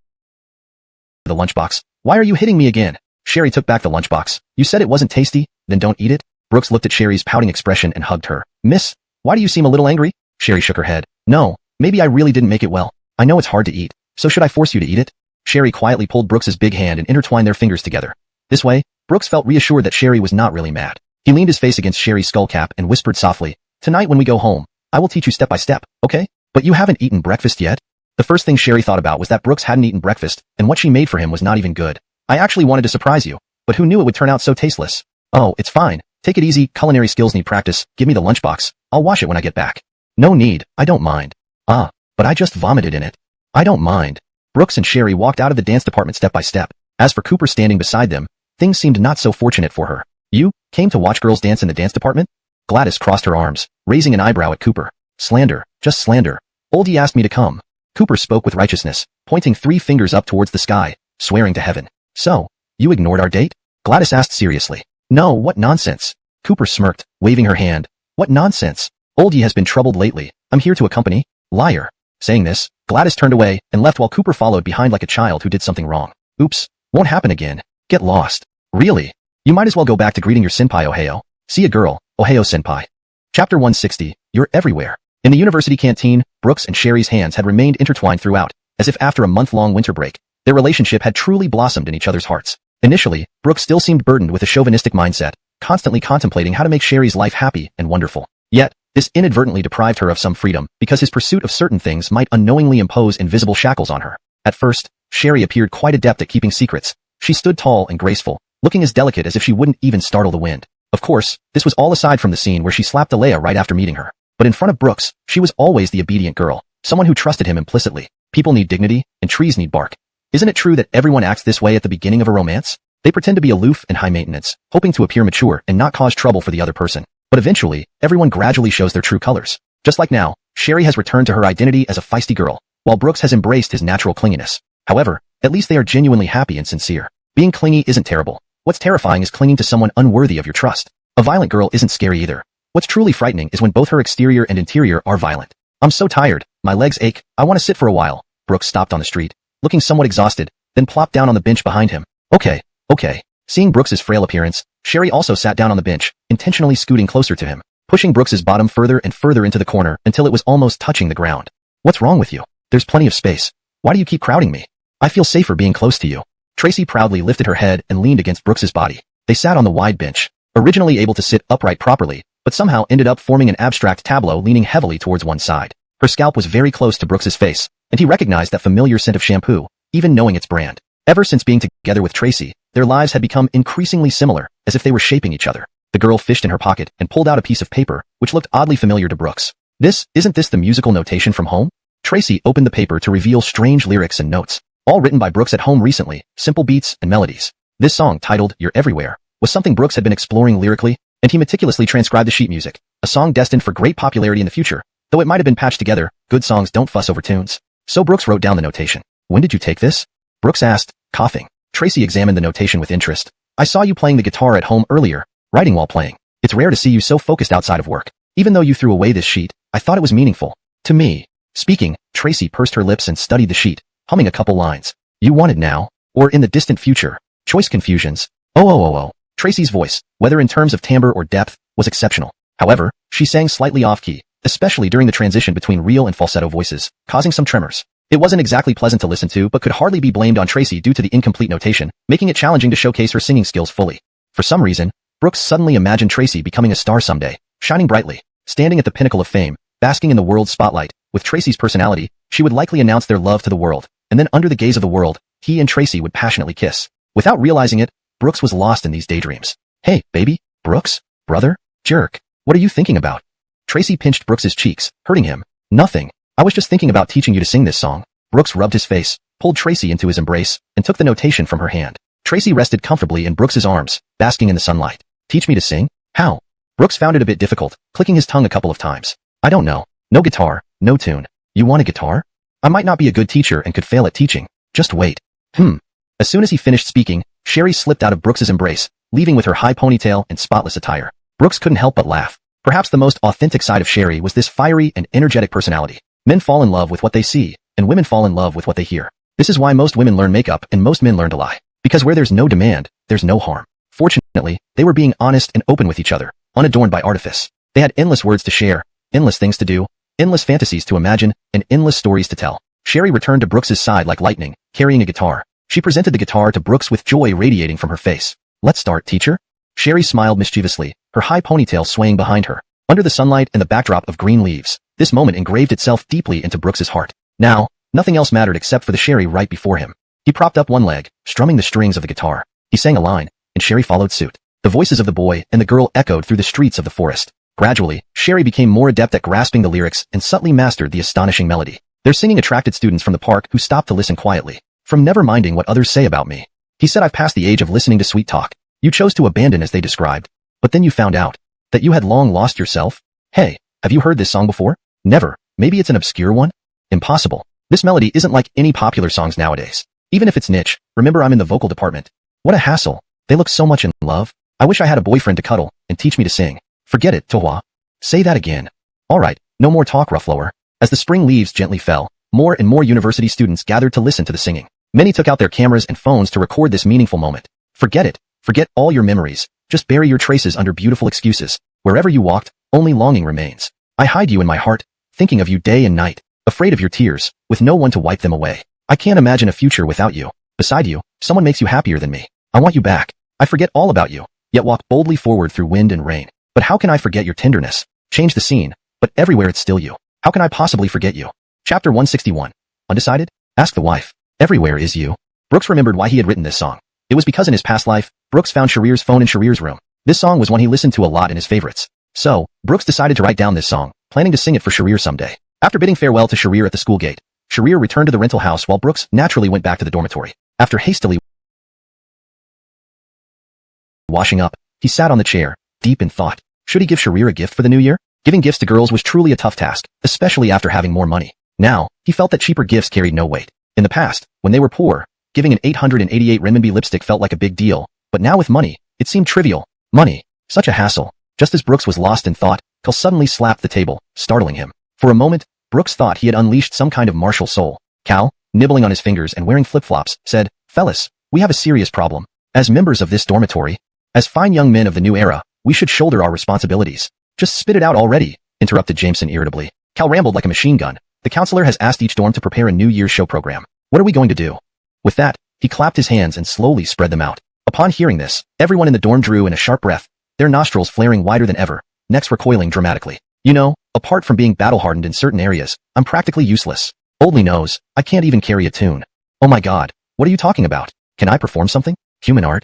the lunchbox. "Why are you hitting me again?" Sherry took back the lunchbox. "You said it wasn't tasty, then don't eat it." Brooks looked at Sherry's pouting expression and hugged her. "Miss, why do you seem a little angry?" Sherry shook her head. "No, maybe I really didn't make it well. I know it's hard to eat, so should I force you to eat it?" Sherry quietly pulled Brooks's big hand and intertwined their fingers together. This way, Brooks felt reassured that Sherry was not really mad. He leaned his face against Sherry's skullcap and whispered softly, "Tonight when we go home, I will teach you step by step, okay? But you haven't eaten breakfast yet?" The first thing Sherry thought about was that Brooks hadn't eaten breakfast, and what she made for him was not even good. "I actually wanted to surprise you, but who knew it would turn out so tasteless?" "Oh, it's fine. Take it easy, culinary skills need practice. Give me the lunchbox. I'll wash it when I get back." "No need, I don't mind." "Ah, but I just vomited in it." "I don't mind." Brooks and Sherry walked out of the dance department step by step. As for Cooper standing beside them, things seemed not so fortunate for her. "You came to watch girls dance in the dance department?" Gladys crossed her arms, raising an eyebrow at Cooper. "Slander, just slander. Oldie asked me to come." Cooper spoke with righteousness, pointing 3 fingers up towards the sky, swearing to heaven. "So, you ignored our date?" Gladys asked seriously. "No, what nonsense." Cooper smirked, waving her hand. "What nonsense? Oldie has been troubled lately. I'm here to accompany." "Liar." Saying this, Gladys turned away and left while Cooper followed behind like a child who did something wrong. "Oops, won't happen again. Get lost." "Really? You might as well go back to greeting your senpai Ohio. See ya girl, Ohio senpai." Chapter 160, You're Everywhere. In the university canteen, Brooks and Sherry's hands had remained intertwined throughout, as if after a month-long winter break, their relationship had truly blossomed in each other's hearts. Initially, Brooks still seemed burdened with a chauvinistic mindset, constantly contemplating how to make Sherry's life happy and wonderful. Yet, this inadvertently deprived her of some freedom, because his pursuit of certain things might unknowingly impose invisible shackles on her. At first, Sherry appeared quite adept at keeping secrets. She stood tall and graceful, looking as delicate as if she wouldn't even startle the wind. Of course, this was all aside from the scene where she slapped Alea right after meeting her. But in front of Brooks, she was always the obedient girl, someone who trusted him implicitly. People need dignity, and trees need bark. Isn't it true that everyone acts this way at the beginning of a romance? They pretend to be aloof and high maintenance, hoping to appear mature and not cause trouble for the other person. But eventually, everyone gradually shows their true colors. Just like now, Sherry has returned to her identity as a feisty girl, while Brooks has embraced his natural clinginess. However, at least they are genuinely happy and sincere. Being clingy isn't terrible. What's terrifying is clinging to someone unworthy of your trust. A violent girl isn't scary either. What's truly frightening is when both her exterior and interior are violent. "I'm so tired. My legs ache. I want to sit for a while." Brooks stopped on the street, looking somewhat exhausted, then plopped down on the bench behind him. Okay. Seeing Brooks's frail appearance, Sherry also sat down on the bench, intentionally scooting closer to him, pushing Brooks's bottom further and further into the corner until it was almost touching the ground. "What's wrong with you? There's plenty of space. Why do you keep crowding me? I feel safer being close to you." Tracy proudly lifted her head and leaned against Brooks's body. They sat on the wide bench, originally able to sit upright properly, but somehow ended up forming an abstract tableau leaning heavily towards one side. Her scalp was very close to Brooks's face, and he recognized that familiar scent of shampoo, even knowing its brand. Ever since being together with Tracy, their lives had become increasingly similar, as if they were shaping each other. The girl fished in her pocket and pulled out a piece of paper, which looked oddly familiar to Brooks. Isn't this the musical notation from home?" Tracy opened the paper to reveal strange lyrics and notes. all written by Brooks at home recently, simple beats and melodies. This song, titled You're Everywhere, was something Brooks had been exploring lyrically, and he meticulously transcribed the sheet music, a song destined for great popularity in the future, though it might have been patched together. Good songs don't fuss over tunes. So Brooks wrote down the notation. When did you take this? Brooks asked, coughing. Tracy examined the notation with interest. I saw you playing the guitar at home earlier, writing while playing. It's rare to see you so focused outside of work. Even though you threw away this sheet, I thought it was meaningful. To me. Speaking, Tracy pursed her lips and studied the sheet, humming a couple lines. You want it now? Or in the distant future? Choice confusions. Oh. Tracy's voice, whether in terms of timbre or depth, was exceptional. However, she sang slightly off-key, especially during the transition between real and falsetto voices, causing some tremors. It wasn't exactly pleasant to listen to but could hardly be blamed on Tracy due to the incomplete notation, making it challenging to showcase her singing skills fully. For some reason, Brooks suddenly imagined Tracy becoming a star someday, shining brightly, standing at the pinnacle of fame, basking in the world's spotlight. With Tracy's personality, she would likely announce their love to the world, and then under the gaze of the world, he and Tracy would passionately kiss. Without realizing it, Brooks was lost in these daydreams. Hey, baby, Brooks, brother, jerk, what are you thinking about? Tracy pinched Brooks's cheeks, hurting him. Nothing. I was just thinking about teaching you to sing this song. Brooks rubbed his face, pulled Tracy into his embrace, and took the notation from her hand. Tracy rested comfortably in Brooks's arms, basking in the sunlight. Teach me to sing? How? Brooks found it a bit difficult, clicking his tongue a couple of times. I don't know. No guitar, no tune. You want a guitar? I might not be a good teacher and could fail at teaching. Just wait. As soon as he finished speaking, Sherry slipped out of Brooks's embrace, leaving with her high ponytail and spotless attire. Brooks couldn't help but laugh. Perhaps the most authentic side of Sherry was this fiery and energetic personality. Men fall in love with what they see, and women fall in love with what they hear. This is why most women learn makeup and most men learn to lie. Because where there's no demand, there's no harm. Fortunately, they were being honest and open with each other, unadorned by artifice. They had endless words to share, endless things to do, endless fantasies to imagine, and endless stories to tell. Sherry returned to Brooks's side like lightning, carrying a guitar. She presented the guitar to Brooks with joy radiating from her face. Let's start, teacher. Sherry smiled mischievously, her high ponytail swaying behind her. Under the sunlight and the backdrop of green leaves, this moment engraved itself deeply into Brooks's heart. Now, nothing else mattered except for the Sherry right before him. He propped up one leg, strumming the strings of the guitar. He sang a line, and Sherry followed suit. The voices of the boy and the girl echoed through the streets of the forest. Gradually, Sherry became more adept at grasping the lyrics and subtly mastered the astonishing melody. Their singing attracted students from the park who stopped to listen quietly. From never minding what others say about me. He said I've passed the age of listening to sweet talk. You chose to abandon as they described. But then you found out that you had long lost yourself? Hey, have you heard this song before? Never. Maybe it's an obscure one? Impossible. This melody isn't like any popular songs nowadays. Even if it's niche, remember I'm in the vocal department. What a hassle. They look so much in love. I wish I had a boyfriend to cuddle and teach me to sing. Forget it, donghua. Say that again. Alright, no more talk, rufflower. As the spring leaves gently fell, more and more university students gathered to listen to the singing. Many took out their cameras and phones to record this meaningful moment. Forget it. Forget all your memories. Just bury your traces under beautiful excuses. Wherever you walked, only longing remains. I hide you in my heart, thinking of you day and night, afraid of your tears, with no one to wipe them away. I can't imagine a future without you. Beside you, someone makes you happier than me. I want you back. I forget all about you, yet walk boldly forward through wind and rain. But how can I forget your tenderness? Change the scene, but everywhere it's still you. How can I possibly forget you? Chapter 161. Undecided? Ask the wife. Everywhere is you. Brooks remembered why he had written this song. It was because in his past life, Brooks found Sharir's phone in Sharir's room. This song was one he listened to a lot in his favorites. So, Brooks decided to write down this song, planning to sing it for Sharir someday. After bidding farewell to Sharir at the school gate, Sharir returned to the rental house while Brooks naturally went back to the dormitory. After hastily washing up, he sat on the chair, deep in thought. Should he give Sharir a gift for the new year? Giving gifts to girls was truly a tough task, especially after having more money. Now, he felt that cheaper gifts carried no weight. In the past, when they were poor, giving an 888 renminbi lipstick felt like a big deal, but now with money, it seemed trivial. Money. Such a hassle. Just as Brooks was lost in thought, Cal suddenly slapped the table, startling him. For a moment, Brooks thought he had unleashed some kind of martial soul. Cal, nibbling on his fingers and wearing flip-flops, said, "Fellas, we have a serious problem. As members of this dormitory, as fine young men of the new era, we should shoulder our responsibilities." "Just spit it out already," interrupted Jameson irritably. Cal rambled like a machine gun. "The counselor has asked each dorm to prepare a New Year's show program. What are we going to do?" With that, he clapped his hands and slowly spread them out. Upon hearing this, everyone in the dorm drew in a sharp breath, their nostrils flaring wider than ever, necks recoiling dramatically. "You know, apart from being battle-hardened in certain areas, I'm practically useless. Only knows, I can't even carry a tune." "Oh my god, what are you talking about? Can I perform something? Human art?"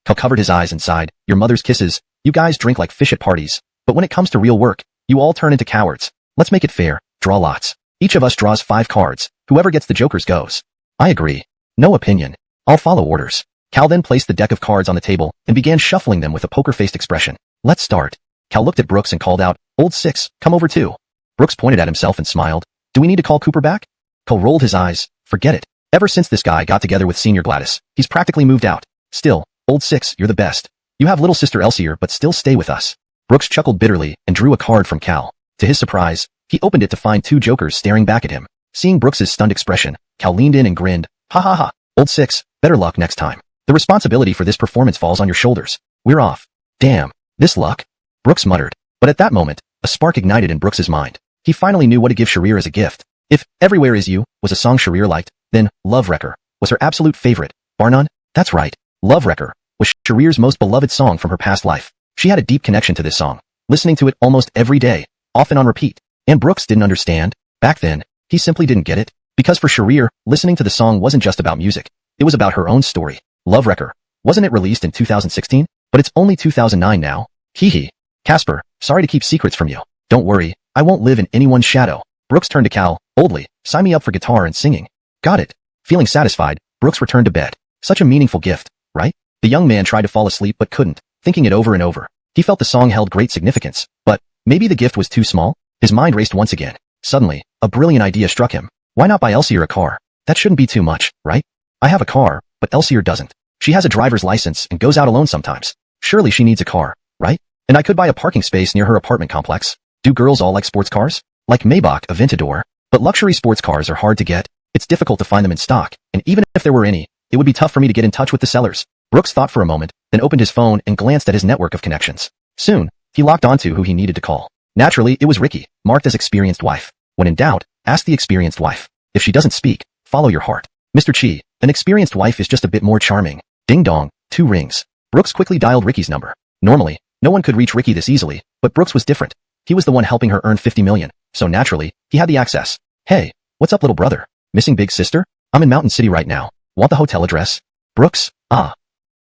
Cal covered his eyes and sighed. "Your mother's kisses. You guys drink like fish at parties. But when it comes to real work, you all turn into cowards. Let's make it fair. Draw lots. Each of us draws 5 cards. Whoever gets the jokers goes." "I agree. No opinion. I'll follow orders. Cal then placed the deck of cards on the table and began shuffling them with a poker-faced expression. Let's start. Cal looked at Brooks and called out, Old Six, come over too. Brooks pointed at himself and smiled. Do we need to call Cooper back? Cal rolled his eyes. Forget it. Ever since this guy got together with Senior Gladys, he's practically moved out. Still, Old Six, you're the best. You have little sister Elsier but still stay with us. Brooks chuckled bitterly and drew a card from Cal. To his surprise, he opened it to find two jokers staring back at him. Seeing Brooks's stunned expression, Cal leaned in and grinned. Ha ha ha. Old Six, better luck next time. The responsibility for this performance falls on your shoulders. We're off. Damn. This luck? Brooks muttered. But at that moment, a spark ignited in Brooks's mind. He finally knew what to give Sharir as a gift. If Everywhere Is You was a song Sharir liked, then Love Wrecker was her absolute favorite, bar none. That's right. Love Wrecker was Sharir's most beloved song from her past life. She had a deep connection to this song, listening to it almost every day, often on repeat. And Brooks didn't understand. Back then, he simply didn't get it. Because for Sharir, listening to the song wasn't just about music. It was about her own story. Love Wrecker. Wasn't it released in 2016? But it's only 2009 now. Hee hee. Casper, sorry to keep secrets from you. Don't worry, I won't live in anyone's shadow. Brooks turned to Cal, boldly, sign me up for guitar and singing. Got it. Feeling satisfied, Brooks returned to bed. Such a meaningful gift, right? The young man tried to fall asleep but couldn't, thinking it over and over. He felt the song held great significance, but maybe the gift was too small? His mind raced once again. Suddenly, a brilliant idea struck him. Why not buy Elsier a car? That shouldn't be too much, right? I have a car, but Elsier doesn't. She has a driver's license and goes out alone sometimes. Surely she needs a car, right? And I could buy a parking space near her apartment complex. Do girls all like sports cars? Like Maybach, Aventador. But luxury sports cars are hard to get. It's difficult to find them in stock, and even if there were any, it would be tough for me to get in touch with the sellers. Brooks thought for a moment, then opened his phone and glanced at his network of connections. Soon, he locked onto who he needed to call. Naturally, it was Ricky, marked as experienced wife. When in doubt, ask the experienced wife. If she doesn't speak, follow your heart. Mr. Chi, an experienced wife is just a bit more charming. Ding dong, 2 rings. Brooks quickly dialed Ricky's number. Normally, no one could reach Ricky this easily, but Brooks was different. He was the one helping her earn $50 million, so naturally, he had the access. Hey, what's up little brother? Missing big sister? I'm in Mountain City right now. Want the hotel address? Brooks,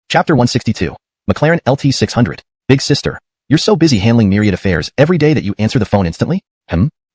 Chapter 162. McLaren LT 600. Big sister. You're so busy handling myriad affairs every day that you answer the phone instantly?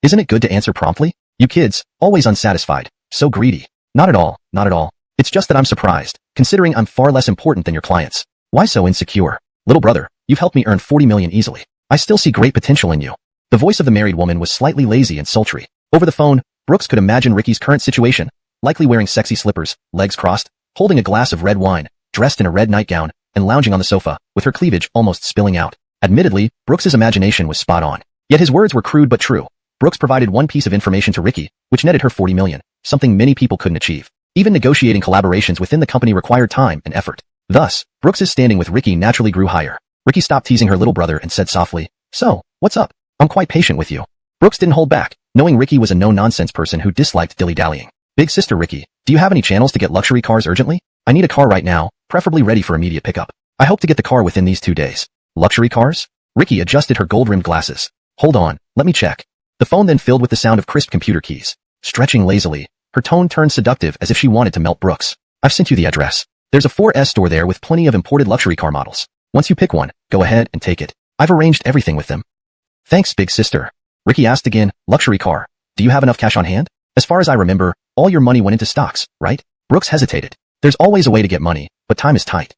Isn't it good to answer promptly? You kids, always unsatisfied. So greedy. Not at all, not at all. It's just that I'm surprised, considering I'm far less important than your clients. Why so insecure? Little brother, you've helped me earn $40 million easily. I still see great potential in you. The voice of the married woman was slightly lazy and sultry. Over the phone, Brooks could imagine Ricky's current situation, likely wearing sexy slippers, legs crossed, holding a glass of red wine, dressed in a red nightgown, and lounging on the sofa, with her cleavage almost spilling out. Admittedly, Brooks's imagination was spot on. Yet his words were crude but true. Brooks provided one piece of information to Ricky, which netted her $40 million, something many people couldn't achieve. Even negotiating collaborations within the company required time and effort. Thus, Brooks's standing with Ricky naturally grew higher. Ricky stopped teasing her little brother and said softly, So, what's up? I'm quite patient with you. Brooks didn't hold back, knowing Ricky was a no-nonsense person who disliked dilly-dallying. Big sister Ricky, do you have any channels to get luxury cars urgently? I need a car right now, preferably ready for immediate pickup. I hope to get the car within these 2 days. Luxury cars? Ricky adjusted her gold-rimmed glasses. Hold on, let me check. The phone then filled with the sound of crisp computer keys. Stretching lazily, her tone turned seductive as if she wanted to melt Brooks. I've sent you the address. There's a 4S store there with plenty of imported luxury car models. Once you pick one, go ahead and take it. I've arranged everything with them. Thanks, big sister. Ricky asked again, luxury car. Do you have enough cash on hand? As far as I remember, all your money went into stocks, right? Brooks hesitated. There's always a way to get money, but time is tight.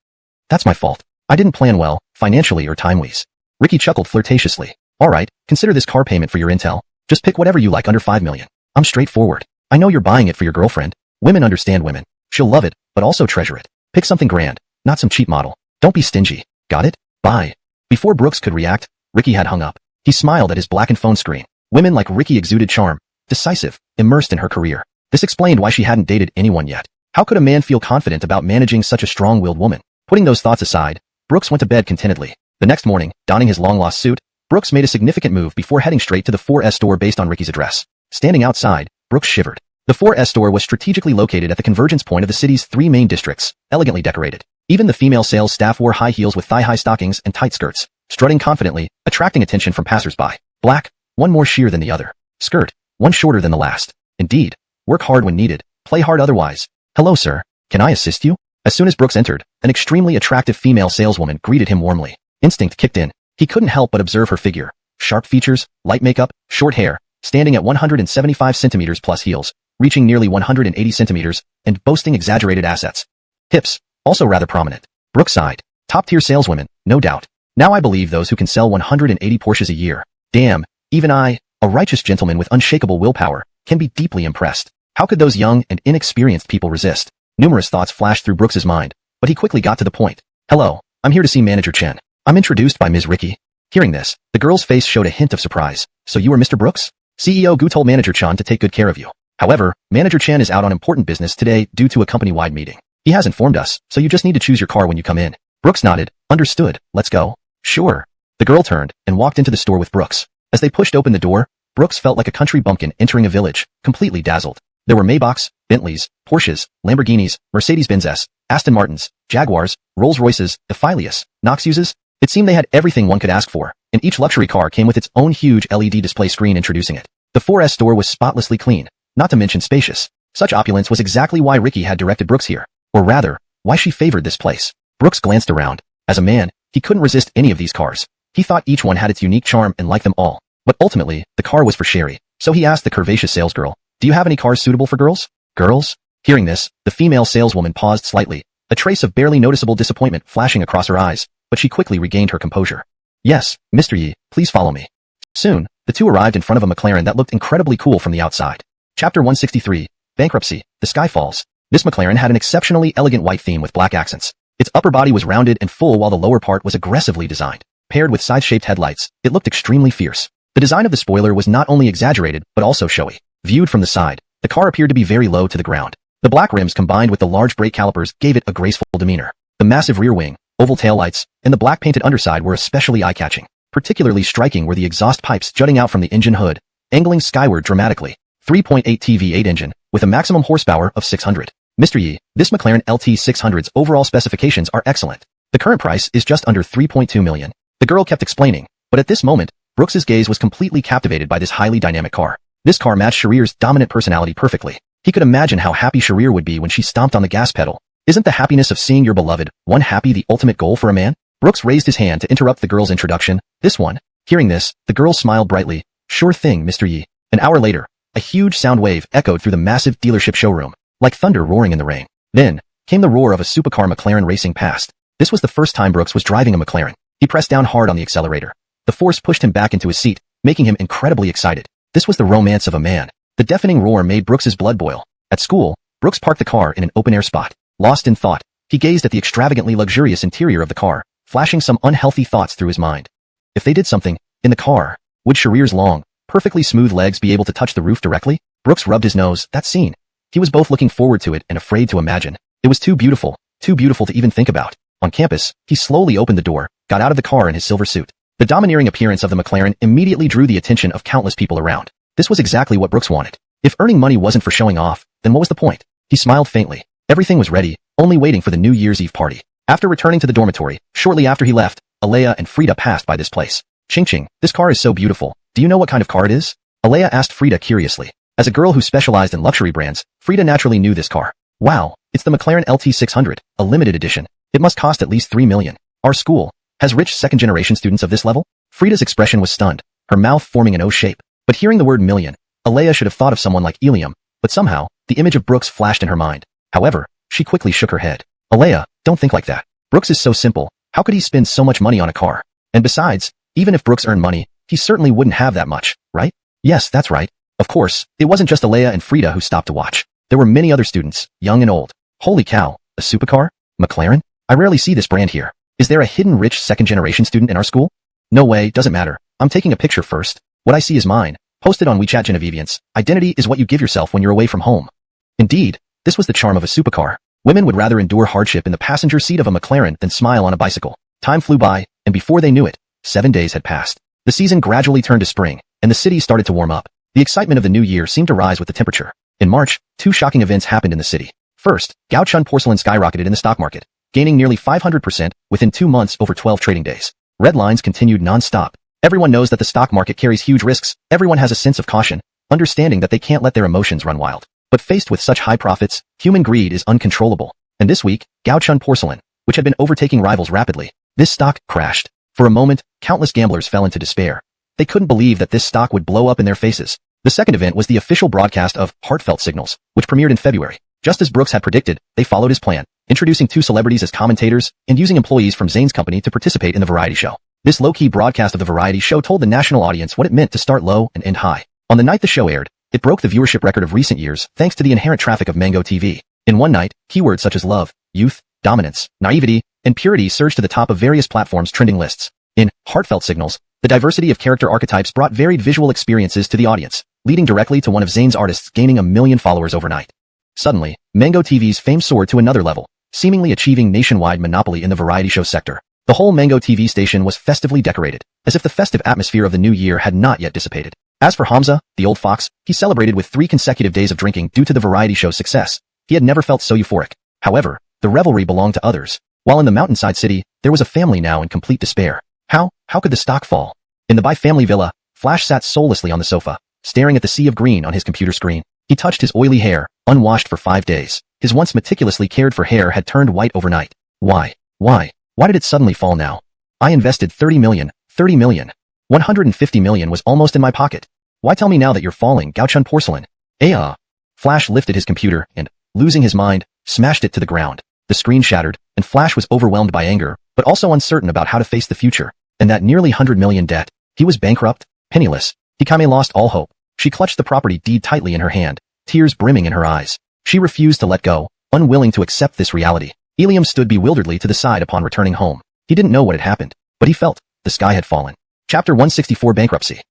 That's my fault. I didn't plan well, financially or time-wise. Ricky chuckled flirtatiously. All right, consider this car payment for your intel. Just pick whatever you like under $5 million. I'm straightforward. I know you're buying it for your girlfriend. Women understand women. She'll love it, but also treasure it. Pick something grand, not some cheap model. Don't be stingy. Got it? Bye. Before Brooks could react, Ricky had hung up. He smiled at his blackened phone screen. Women like Ricky exuded charm, decisive, immersed in her career. This explained why she hadn't dated anyone yet. How could a man feel confident about managing such a strong-willed woman? Putting those thoughts aside, Brooks went to bed contentedly. The next morning, donning his long-lost suit, Brooks made a significant move before heading straight to the 4S store based on Ricky's address. Standing outside, Brooks shivered. The 4S store was strategically located at the convergence point of the city's 3 main districts, elegantly decorated. Even the female sales staff wore high heels with thigh-high stockings and tight skirts, strutting confidently, attracting attention from passers-by. Black, one more sheer than the other. Skirt, one shorter than the last. Indeed, work hard when needed, play hard otherwise. Hello, sir. Can I assist you? As soon as Brooks entered, an extremely attractive female saleswoman greeted him warmly. Instinct kicked in. He couldn't help but observe her figure. Sharp features, light makeup, short hair, standing at 175 centimeters plus heels. reaching nearly 180 centimeters, and boasting exaggerated assets. Hips, also rather prominent. Brooks sighed. Top-tier saleswomen, no doubt. Now I believe those who can sell 180 Porsches a year. Damn, even I, a righteous gentleman with unshakable willpower, can be deeply impressed. How could those young and inexperienced people resist? Numerous thoughts flashed through Brooks's mind, but he quickly got to the point. Hello, I'm here to see Manager Chen. I'm introduced by Ms. Ricky. Hearing this, the girl's face showed a hint of surprise. So you are Mr. Brooks? CEO Gu told Manager Chen to take good care of you. However, Manager Chen is out on important business today due to a company-wide meeting. He has informed us, so you just need to choose your car when you come in. Brooks nodded. Understood, let's go. Sure. The girl turned and walked into the store with Brooks. As they pushed open the door, Brooks felt like a country bumpkin entering a village, completely dazzled. There were Maybachs, Bentleys, Porsches, Lamborghinis, Mercedes-Benz, Aston Martins, Jaguars, Rolls-Royces, Ephilius, Noxuses. It seemed they had everything one could ask for, and each luxury car came with its own huge LED display screen introducing it. The 4S store was spotlessly clean, not to mention spacious. Such opulence was exactly why Ricky had directed Brooks here, or rather, why she favored this place. Brooks glanced around. As a man, he couldn't resist any of these cars. He thought each one had its unique charm and liked them all. But ultimately, the car was for Sherry, so he asked the curvaceous salesgirl, "Do you have any cars suitable for girls?" Girls? Hearing this, the female saleswoman paused slightly, a trace of barely noticeable disappointment flashing across her eyes, but she quickly regained her composure. "Yes, Mr. Yi, please follow me." Soon, the two arrived in front of a McLaren that looked incredibly cool from the outside. Chapter 163, Bankruptcy, The Sky Falls. This McLaren had an exceptionally elegant white theme with black accents. Its upper body was rounded and full while the lower part was aggressively designed. Paired with scythe-shaped headlights, it looked extremely fierce. The design of the spoiler was not only exaggerated, but also showy. Viewed from the side, the car appeared to be very low to the ground. The black rims combined with the large brake calipers gave it a graceful demeanor. The massive rear wing, oval taillights, and the black painted underside were especially eye-catching. Particularly striking were the exhaust pipes jutting out from the engine hood, angling skyward dramatically. 3.8 V8 engine, with a maximum horsepower of 600. Mr. Yi, this McLaren LT600's overall specifications are excellent. The current price is just under 3.2 million. The girl kept explaining, but at this moment, Brooks's gaze was completely captivated by this highly dynamic car. This car matched Sharir's dominant personality perfectly. He could imagine how happy Sharir would be when she stomped on the gas pedal. Isn't the happiness of seeing your beloved one happy the ultimate goal for a man? Brooks raised his hand to interrupt the girl's introduction. This one. Hearing this, the girl smiled brightly. Sure thing, Mr. Yi. An hour later, a huge sound wave echoed through the massive dealership showroom, like thunder roaring in the rain. Then, came the roar of a supercar McLaren racing past. This was the first time Brooks was driving a McLaren. He pressed down hard on the accelerator. The force pushed him back into his seat, making him incredibly excited. This was the romance of a man. The deafening roar made Brooks's blood boil. At school, Brooks parked the car in an open-air spot. Lost in thought, he gazed at the extravagantly luxurious interior of the car, flashing some unhealthy thoughts through his mind. If they did something, in the car, would Sharir's long, perfectly smooth legs be able to touch the roof directly? Brooks rubbed his nose. That scene. He was both looking forward to it and afraid to imagine. It was too beautiful to even think about. On campus, he slowly opened the door, got out of the car in his silver suit. The domineering appearance of the McLaren immediately drew the attention of countless people around. This was exactly what Brooks wanted. If earning money wasn't for showing off, then what was the point? He smiled faintly. Everything was ready, only waiting for the New Year's Eve party. After returning to the dormitory, shortly after he left, Alea and Frida passed by this place. Ching, this car is so beautiful. Do you know what kind of car it is? Alea asked Frida curiously. As a girl who specialized in luxury brands, Frida naturally knew this car. Wow, it's the McLaren LT600, a limited edition. It must cost at least 3 million. Our school has rich second-generation students of this level? Frida's expression was stunned, her mouth forming an O shape. But hearing the word million, Alea should have thought of someone like Ilium, but somehow, the image of Brooks flashed in her mind. However, she quickly shook her head. Alea, don't think like that. Brooks is so simple. How could he spend so much money on a car? And besides, even if Brooks earned money, he certainly wouldn't have that much, right? Yes, that's right. Of course, it wasn't just Alea and Frida who stopped to watch. There were many other students, young and old. Holy cow, a supercar? McLaren? I rarely see this brand here. Is there a hidden rich second-generation student in our school? No way, doesn't matter. I'm taking a picture first. What I see is mine. Posted on WeChat Genevivians. Identity is what you give yourself when you're away from home. Indeed, this was the charm of a supercar. Women would rather endure hardship in the passenger seat of a McLaren than smile on a bicycle. Time flew by, and before they knew it, 7 days had passed. The season gradually turned to spring, and the city started to warm up. The excitement of the new year seemed to rise with the temperature. In March, 2 shocking events happened in the city. First, Gaochun porcelain skyrocketed in the stock market, gaining nearly 500% within 2 months over 12 trading days. Red lines continued non-stop. Everyone knows that the stock market carries huge risks. Everyone has a sense of caution, understanding that they can't let their emotions run wild. But faced with such high profits, human greed is uncontrollable. And this week, Gaochun porcelain, which had been overtaking rivals rapidly, this stock crashed. For a moment, countless gamblers fell into despair. They couldn't believe that this stock would blow up in their faces. The second event was the official broadcast of Heartfelt Signals, which premiered in February. Just as Brooks had predicted, they followed his plan, introducing 2 celebrities as commentators and using employees from Zayn's company to participate in the variety show. This low-key broadcast of the variety show told the national audience what it meant to start low and end high. On the night the show aired, it broke the viewership record of recent years thanks to the inherent traffic of Mango TV. In one night, keywords such as love, youth, dominance, naivety, and purity surged to the top of various platforms' trending lists. In Heartfelt Signals, the diversity of character archetypes brought varied visual experiences to the audience, leading directly to one of Zayn's artists gaining 1 million followers overnight. Suddenly, Mango TV's fame soared to another level, seemingly achieving nationwide monopoly in the variety show sector. The whole Mango TV station was festively decorated, as if the festive atmosphere of the new year had not yet dissipated. As for Hamza, the old fox, he celebrated with 3 consecutive days of drinking due to the variety show's success. He had never felt so euphoric. However, the revelry belonged to others. While in the mountainside city, there was a family now in complete despair. How could the stock fall? In the Bai family villa, Flash sat soullessly on the sofa, staring at the sea of green on his computer screen. He touched his oily hair, unwashed for 5 days. His once meticulously cared for hair had turned white overnight. Why did it suddenly fall now? I invested 30 million. 150 million was almost in my pocket. Why tell me now that you're falling, Gaochun porcelain? Flash lifted his computer and, losing his mind, smashed it to the ground. The screen shattered, and Flash was overwhelmed by anger, but also uncertain about how to face the future. And that nearly 100 million debt. He was bankrupt, penniless. Hikame lost all hope. She clutched the property deed tightly in her hand, tears brimming in her eyes. She refused to let go, unwilling to accept this reality. Ilium stood bewilderedly to the side upon returning home. He didn't know what had happened, but he felt the sky had fallen. Chapter 164 Bankruptcy.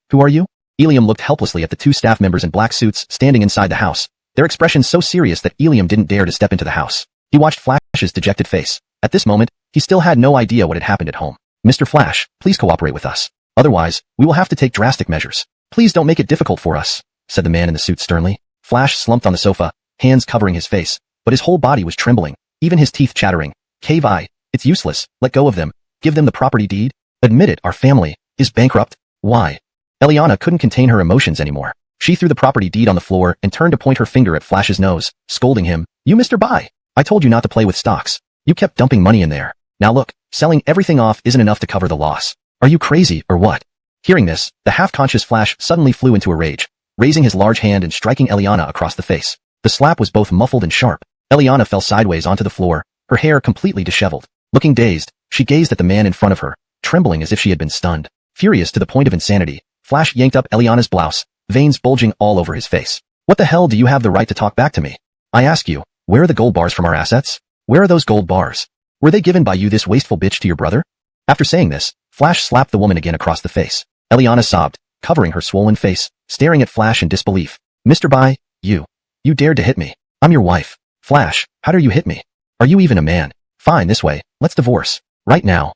Who are you? Ilium looked helplessly at the 2 staff members in black suits standing inside the house, their expressions so serious that Ilium didn't dare to step into the house. He watched Flash's dejected face. At this moment, he still had no idea what had happened at home. Mr. Flash, please cooperate with us. Otherwise, we will have to take drastic measures. Please don't make it difficult for us, said the man in the suit sternly. Flash slumped on the sofa, hands covering his face, but his whole body was trembling, even his teeth chattering. Kvi, it's useless, let go of them, give them the property deed. Admit it, our family is bankrupt. Why? Eliana couldn't contain her emotions anymore. She threw the property deed on the floor and turned to point her finger at Flash's nose, scolding him. You Mr. Bai, I told you not to play with stocks. You kept dumping money in there. Now look, selling everything off isn't enough to cover the loss. Are you crazy or what? Hearing this, the half-conscious Flash suddenly flew into a rage, raising his large hand and striking Eliana across the face. The slap was both muffled and sharp. Eliana fell sideways onto the floor, her hair completely disheveled. Looking dazed, she gazed at the man in front of her, trembling as if she had been stunned. Furious to the point of insanity, Flash yanked up Eliana's blouse, veins bulging all over his face. What the hell do you have the right to talk back to me? I ask you, where are the gold bars from our assets? Where are those gold bars? Were they given by you this wasteful bitch to your brother? After saying this, Flash slapped the woman again across the face. Eliana sobbed, covering her swollen face, staring at Flash in disbelief. Mr. Bai, you dared to hit me. I'm your wife. Flash, how dare you hit me? Are you even a man? Fine, this way, let's divorce. Right now.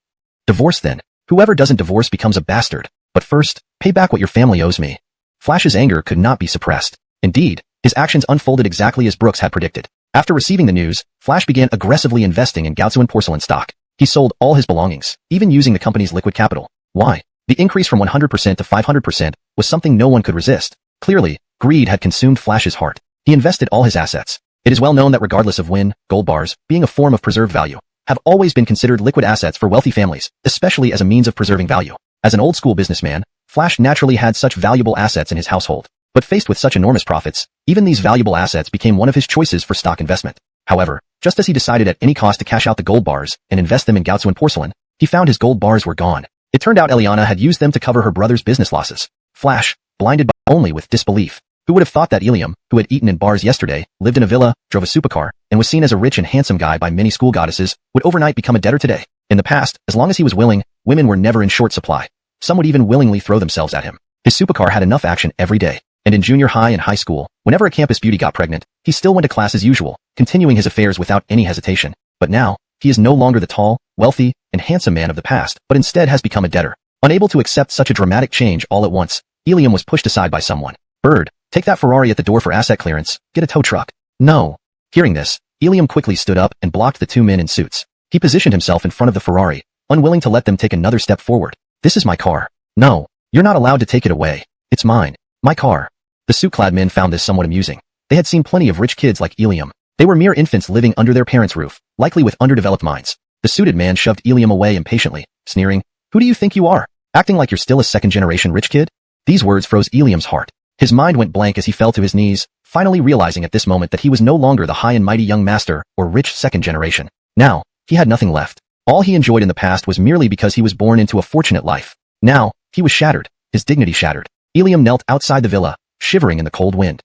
Divorce then. Whoever doesn't divorce becomes a bastard. But first, pay back what your family owes me. Flash's anger could not be suppressed. Indeed, his actions unfolded exactly as Brooks had predicted. After receiving the news, Flash began aggressively investing in Gaozuan porcelain stock. He sold all his belongings, even using the company's liquid capital. Why? The increase from 100% to 500% was something no one could resist. Clearly, greed had consumed Flash's heart. He invested all his assets. It is well known that regardless of when, gold bars, being a form of preserved value, have always been considered liquid assets for wealthy families, especially as a means of preserving value. As an old-school businessman, Flash naturally had such valuable assets in his household. But faced with such enormous profits, even these valuable assets became one of his choices for stock investment. However, just as he decided at any cost to cash out the gold bars and invest them in Gaozuan porcelain, he found his gold bars were gone. It turned out Eliana had used them to cover her brother's business losses. Flash, blinded by only with disbelief. Who would have thought that Ilium, who had eaten in bars yesterday, lived in a villa, drove a supercar, and was seen as a rich and handsome guy by many school goddesses, would overnight become a debtor today? In the past, as long as he was willing, women were never in short supply. Some would even willingly throw themselves at him. His supercar had enough action every day. And in junior high and high school, whenever a campus beauty got pregnant, he still went to class as usual, continuing his affairs without any hesitation. But now, he is no longer the tall, wealthy, and handsome man of the past, but instead has become a debtor. Unable to accept such a dramatic change all at once, Ilium was pushed aside by someone. Bird, take that Ferrari at the door for asset clearance, get a tow truck. No. Hearing this, Ilium quickly stood up and blocked the 2 men in suits. He positioned himself in front of the Ferrari, unwilling to let them take another step forward. This is my car. No, you're not allowed to take it away. It's mine. My car. The suit-clad men found this somewhat amusing. They had seen plenty of rich kids like Ilium. They were mere infants living under their parents' roof, likely with underdeveloped minds. The suited man shoved Ilium away impatiently, sneering, "Who do you think you are? Acting like you're still a second-generation rich kid?" These words froze Ilium's heart. His mind went blank as he fell to his knees, finally realizing at this moment that he was no longer the high and mighty young master or rich second generation. Now, he had nothing left. All he enjoyed in the past was merely because he was born into a fortunate life. Now, he was shattered, his dignity shattered. Ilium knelt outside the villa, shivering in the cold wind.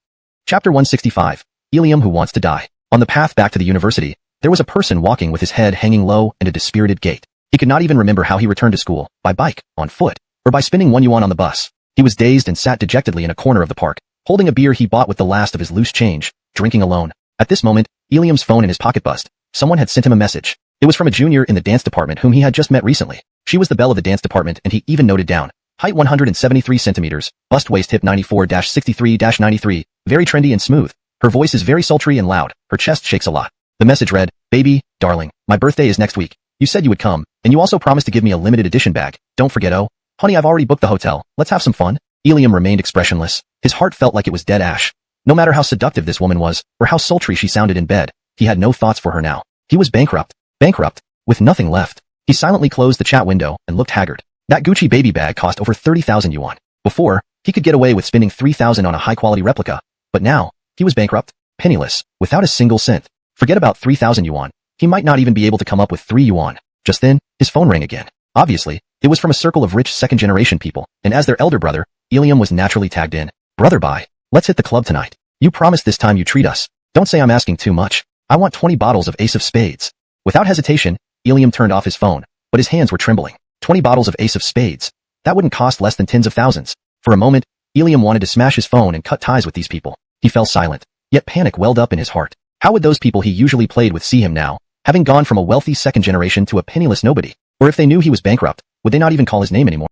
Chapter 165. Ilium who wants to die. On the path back to the university, there was a person walking with his head hanging low and a dispirited gait. He could not even remember how he returned to school, by bike, on foot, or by spending 1 yuan on the bus. He was dazed and sat dejectedly in a corner of the park, holding a beer he bought with the last of his loose change, drinking alone. At this moment, Ilium's phone in his pocket buzzed. Someone had sent him a message. It was from a junior in the dance department whom he had just met recently. She was the belle of the dance department, and he even noted down. Height 173 centimeters, bust waist hip 94-63-93, very trendy and smooth. Her voice is very sultry and loud, her chest shakes a lot. The message read, "Baby, darling, my birthday is next week. You said you would come, and you also promised to give me a limited edition bag. Don't forget, oh. Honey, I've already booked the hotel. Let's have some fun." Ilium remained expressionless. His heart felt like it was dead ash. No matter how seductive this woman was, or how sultry she sounded in bed, he had no thoughts for her now. He was bankrupt. Bankrupt. With nothing left. He silently closed the chat window and looked haggard. That Gucci baby bag cost over 30,000 yuan. Before, he could get away with spending 3,000 on a high-quality replica. But now, he was bankrupt, penniless, without a single cent. Forget about 3,000 yuan. He might not even be able to come up with 3 yuan. Just then, his phone rang again. Obviously, it was from a circle of rich second-generation people, and as their elder brother, Ilium was naturally tagged in. "Brother, bye. Let's hit the club tonight. You promised this time you treat us. Don't say I'm asking too much. I want 20 bottles of Ace of Spades." Without hesitation, Ilium turned off his phone, but his hands were trembling. 20 bottles of Ace of Spades. That wouldn't cost less than tens of thousands. For a moment, Ilium wanted to smash his phone and cut ties with these people. He fell silent, yet panic welled up in his heart. How would those people he usually played with see him now, having gone from a wealthy second generation to a penniless nobody? Or if they knew he was bankrupt, would they not even call his name anymore?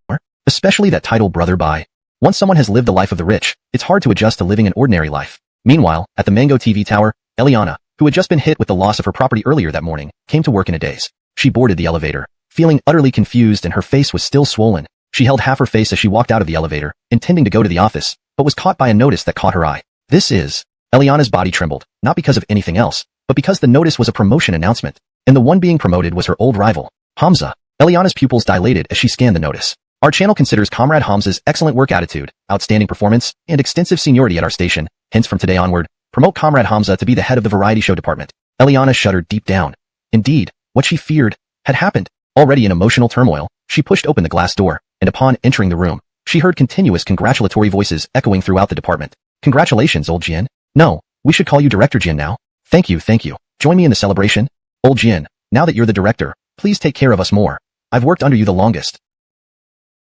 Especially that title brother bye. Once someone has lived the life of the rich, it's hard to adjust to living an ordinary life. Meanwhile, at the Mango TV tower, Eliana, who had just been hit with the loss of her property earlier that morning, came to work in a daze. She boarded the elevator, feeling utterly confused, and her face was still swollen. She held half her face as she walked out of the elevator, intending to go to the office, but was caught by a notice that caught her eye. This is... Eliana's body trembled, not because of anything else, but because the notice was a promotion announcement, and the one being promoted was her old rival, Hamza. Eliana's pupils dilated as she scanned the notice. Our channel considers Comrade Hamza's excellent work attitude, outstanding performance, and extensive seniority at our station. Hence, from today onward, promote Comrade Hamza to be the head of the variety show department. Eliana shuddered deep down. Indeed, what she feared had happened. Already in emotional turmoil, she pushed open the glass door, and upon entering the room, she heard continuous congratulatory voices echoing throughout the department. "Congratulations, old Jian. No, we should call you Director Jian now. Thank you, thank you. Join me in the celebration. Old Jian, now that you're the director, please take care of us more. I've worked under you the longest."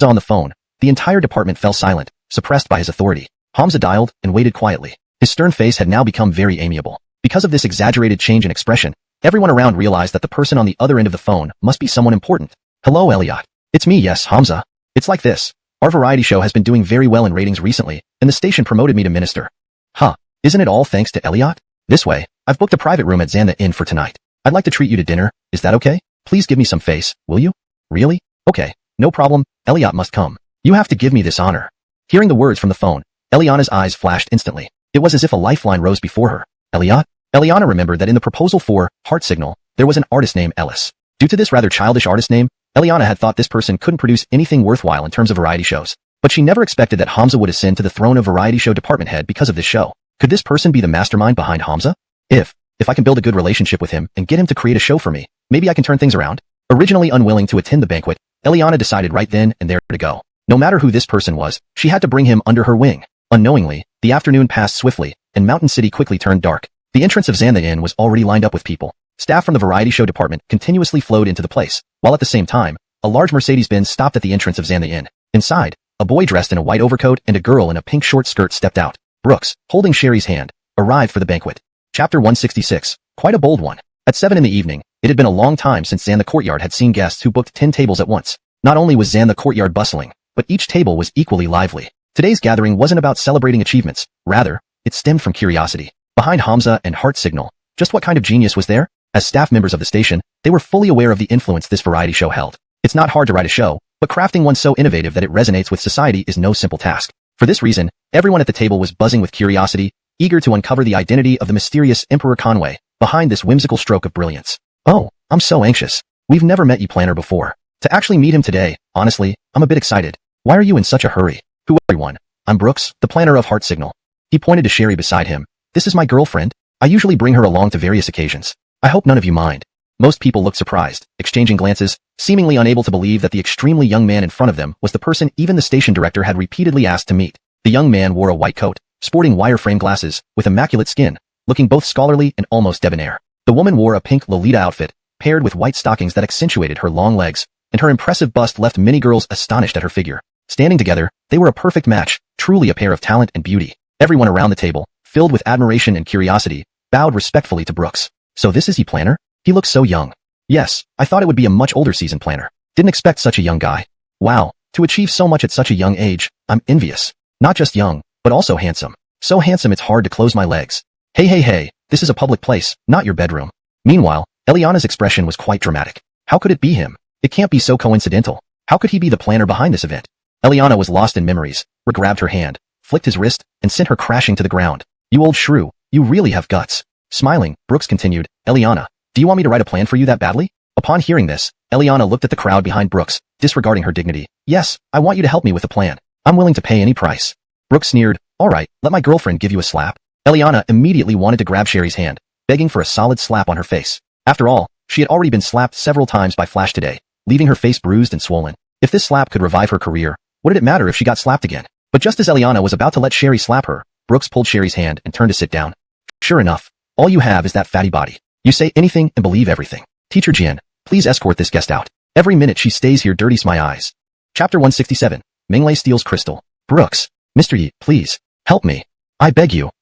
On the phone, the entire department fell silent, suppressed by his authority. Hamza dialed and waited quietly. His stern face had now become very amiable. Because of this exaggerated change in expression, everyone around realized that the person on the other end of the phone must be someone important. "Hello, Elliot. It's me, yes, Hamza. It's like this. Our variety show has been doing very well in ratings recently, and the station promoted me to minister." "Huh, isn't it all thanks to Elliot? This way, I've booked a private room at Xanda Inn for tonight. I'd like to treat you to dinner. Is that okay? Please give me some face, will you?" "Really? Okay, no problem. Elliot must come. You have to give me this honor." Hearing the words from the phone, Eliana's eyes flashed instantly. It was as if a lifeline rose before her. "Elliot?" Eliana remembered that in the proposal for Heart Signal, there was an artist named Ellis. Due to this rather childish artist name, Eliana had thought this person couldn't produce anything worthwhile in terms of variety shows. But she never expected that Hamza would ascend to the throne of variety show department head because of this show. Could this person be the mastermind behind Hamza? If I can build a good relationship with him and get him to create a show for me, maybe I can turn things around. Originally unwilling to attend the banquet, Eliana decided right then and there to go. No matter who this person was, she had to bring him under her wing. Unknowingly, the afternoon passed swiftly, and Mountain City quickly turned dark. The entrance of Xanda Inn was already lined up with people. Staff from the variety show department continuously flowed into the place, while at the same time, a large Mercedes-Benz stopped at the entrance of Xanda Inn. Inside, a boy dressed in a white overcoat and a girl in a pink short skirt stepped out. Brooks, holding Sherry's hand, arrived for the banquet. Chapter 166. Quite a bold one. At 7 in the evening, it had been a long time since Xanda Courtyard had seen guests who booked 10 tables at once. Not only was Xanda Courtyard bustling, but each table was equally lively. Today's gathering wasn't about celebrating achievements. Rather, it stemmed from curiosity. Behind Hamza and Heart Signal, just what kind of genius was there? As staff members of the station, they were fully aware of the influence this variety show held. It's not hard to write a show, but crafting one so innovative that it resonates with society is no simple task. For this reason, everyone at the table was buzzing with curiosity, eager to uncover the identity of the mysterious Emperor Conway behind this whimsical stroke of brilliance. "Oh, I'm so anxious. We've never met you planner before. To actually meet him today, honestly, I'm a bit excited. Why are you in such a hurry?" "Who everyone? I'm Brooks, the planner of Heart Signal. He pointed to Sherry beside him. This is my girlfriend. I usually bring her along to various occasions. I hope none of you mind. Most people looked surprised, exchanging glances, seemingly unable to believe that the extremely young man in front of them was the person even the station director had repeatedly asked to meet. The young man wore a white coat, sporting wire-frame glasses, with immaculate skin, looking both scholarly and almost debonair. The woman wore a pink Lolita outfit, paired with white stockings that accentuated her long legs, and her impressive bust left many girls astonished at her figure. Standing together, they were a perfect match, truly a pair of talent and beauty. Everyone around the table, filled with admiration and curiosity, bowed respectfully to Brooks. So this is he planner? He looks so young. Yes, I thought it would be a much older season planner. Didn't expect such a young guy. Wow, to achieve so much at such a young age, I'm envious. Not just young, but also handsome. So handsome it's hard to close my legs. Hey, this is a public place, not your bedroom. Meanwhile, Eliana's expression was quite dramatic. How could it be him? It can't be so coincidental. How could he be the planner behind this event? Eliana was lost in memories. Rick grabbed her hand, flicked his wrist, and sent her crashing to the ground. You old shrew, you really have guts. Smiling, Brooks continued, Eliana, do you want me to write a plan for you that badly? Upon hearing this, Eliana looked at the crowd behind Brooks, disregarding her dignity. Yes, I want you to help me with a plan. I'm willing to pay any price. Brooks sneered, alright, let my girlfriend give you a slap. Eliana immediately wanted to grab Sherry's hand, begging for a solid slap on her face. After all, she had already been slapped several times by Flash today, leaving her face bruised and swollen. If this slap could revive her career, what did it matter if she got slapped again? But just as Eliana was about to let Sherry slap her, Brooks pulled Sherry's hand and turned to sit down. Sure enough, all you have is that fatty body. You say anything and believe everything. Teacher Jian, please escort this guest out. Every minute she stays here dirties my eyes. Chapter 167. Minglei steals crystal. Brooks. Mr. Yi, please. Help me. I beg you.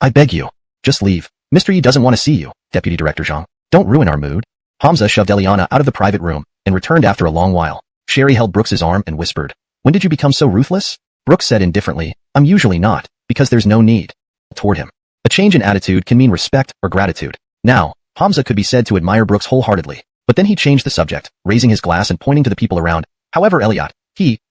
Just leave. Mr. Yi doesn't want to see you, Deputy Director Zhang. Don't ruin our mood. Hamza shoved Eliana out of the private room and returned after a long while. Sherry held Brooks's arm and whispered, when did you become so ruthless? Brooks said indifferently, I'm usually not, because there's no need. Toward him. A change in attitude can mean respect or gratitude. Now, Hamza could be said to admire Brooks wholeheartedly, but then he changed the subject, raising his glass and pointing to the people around. However, Elliot,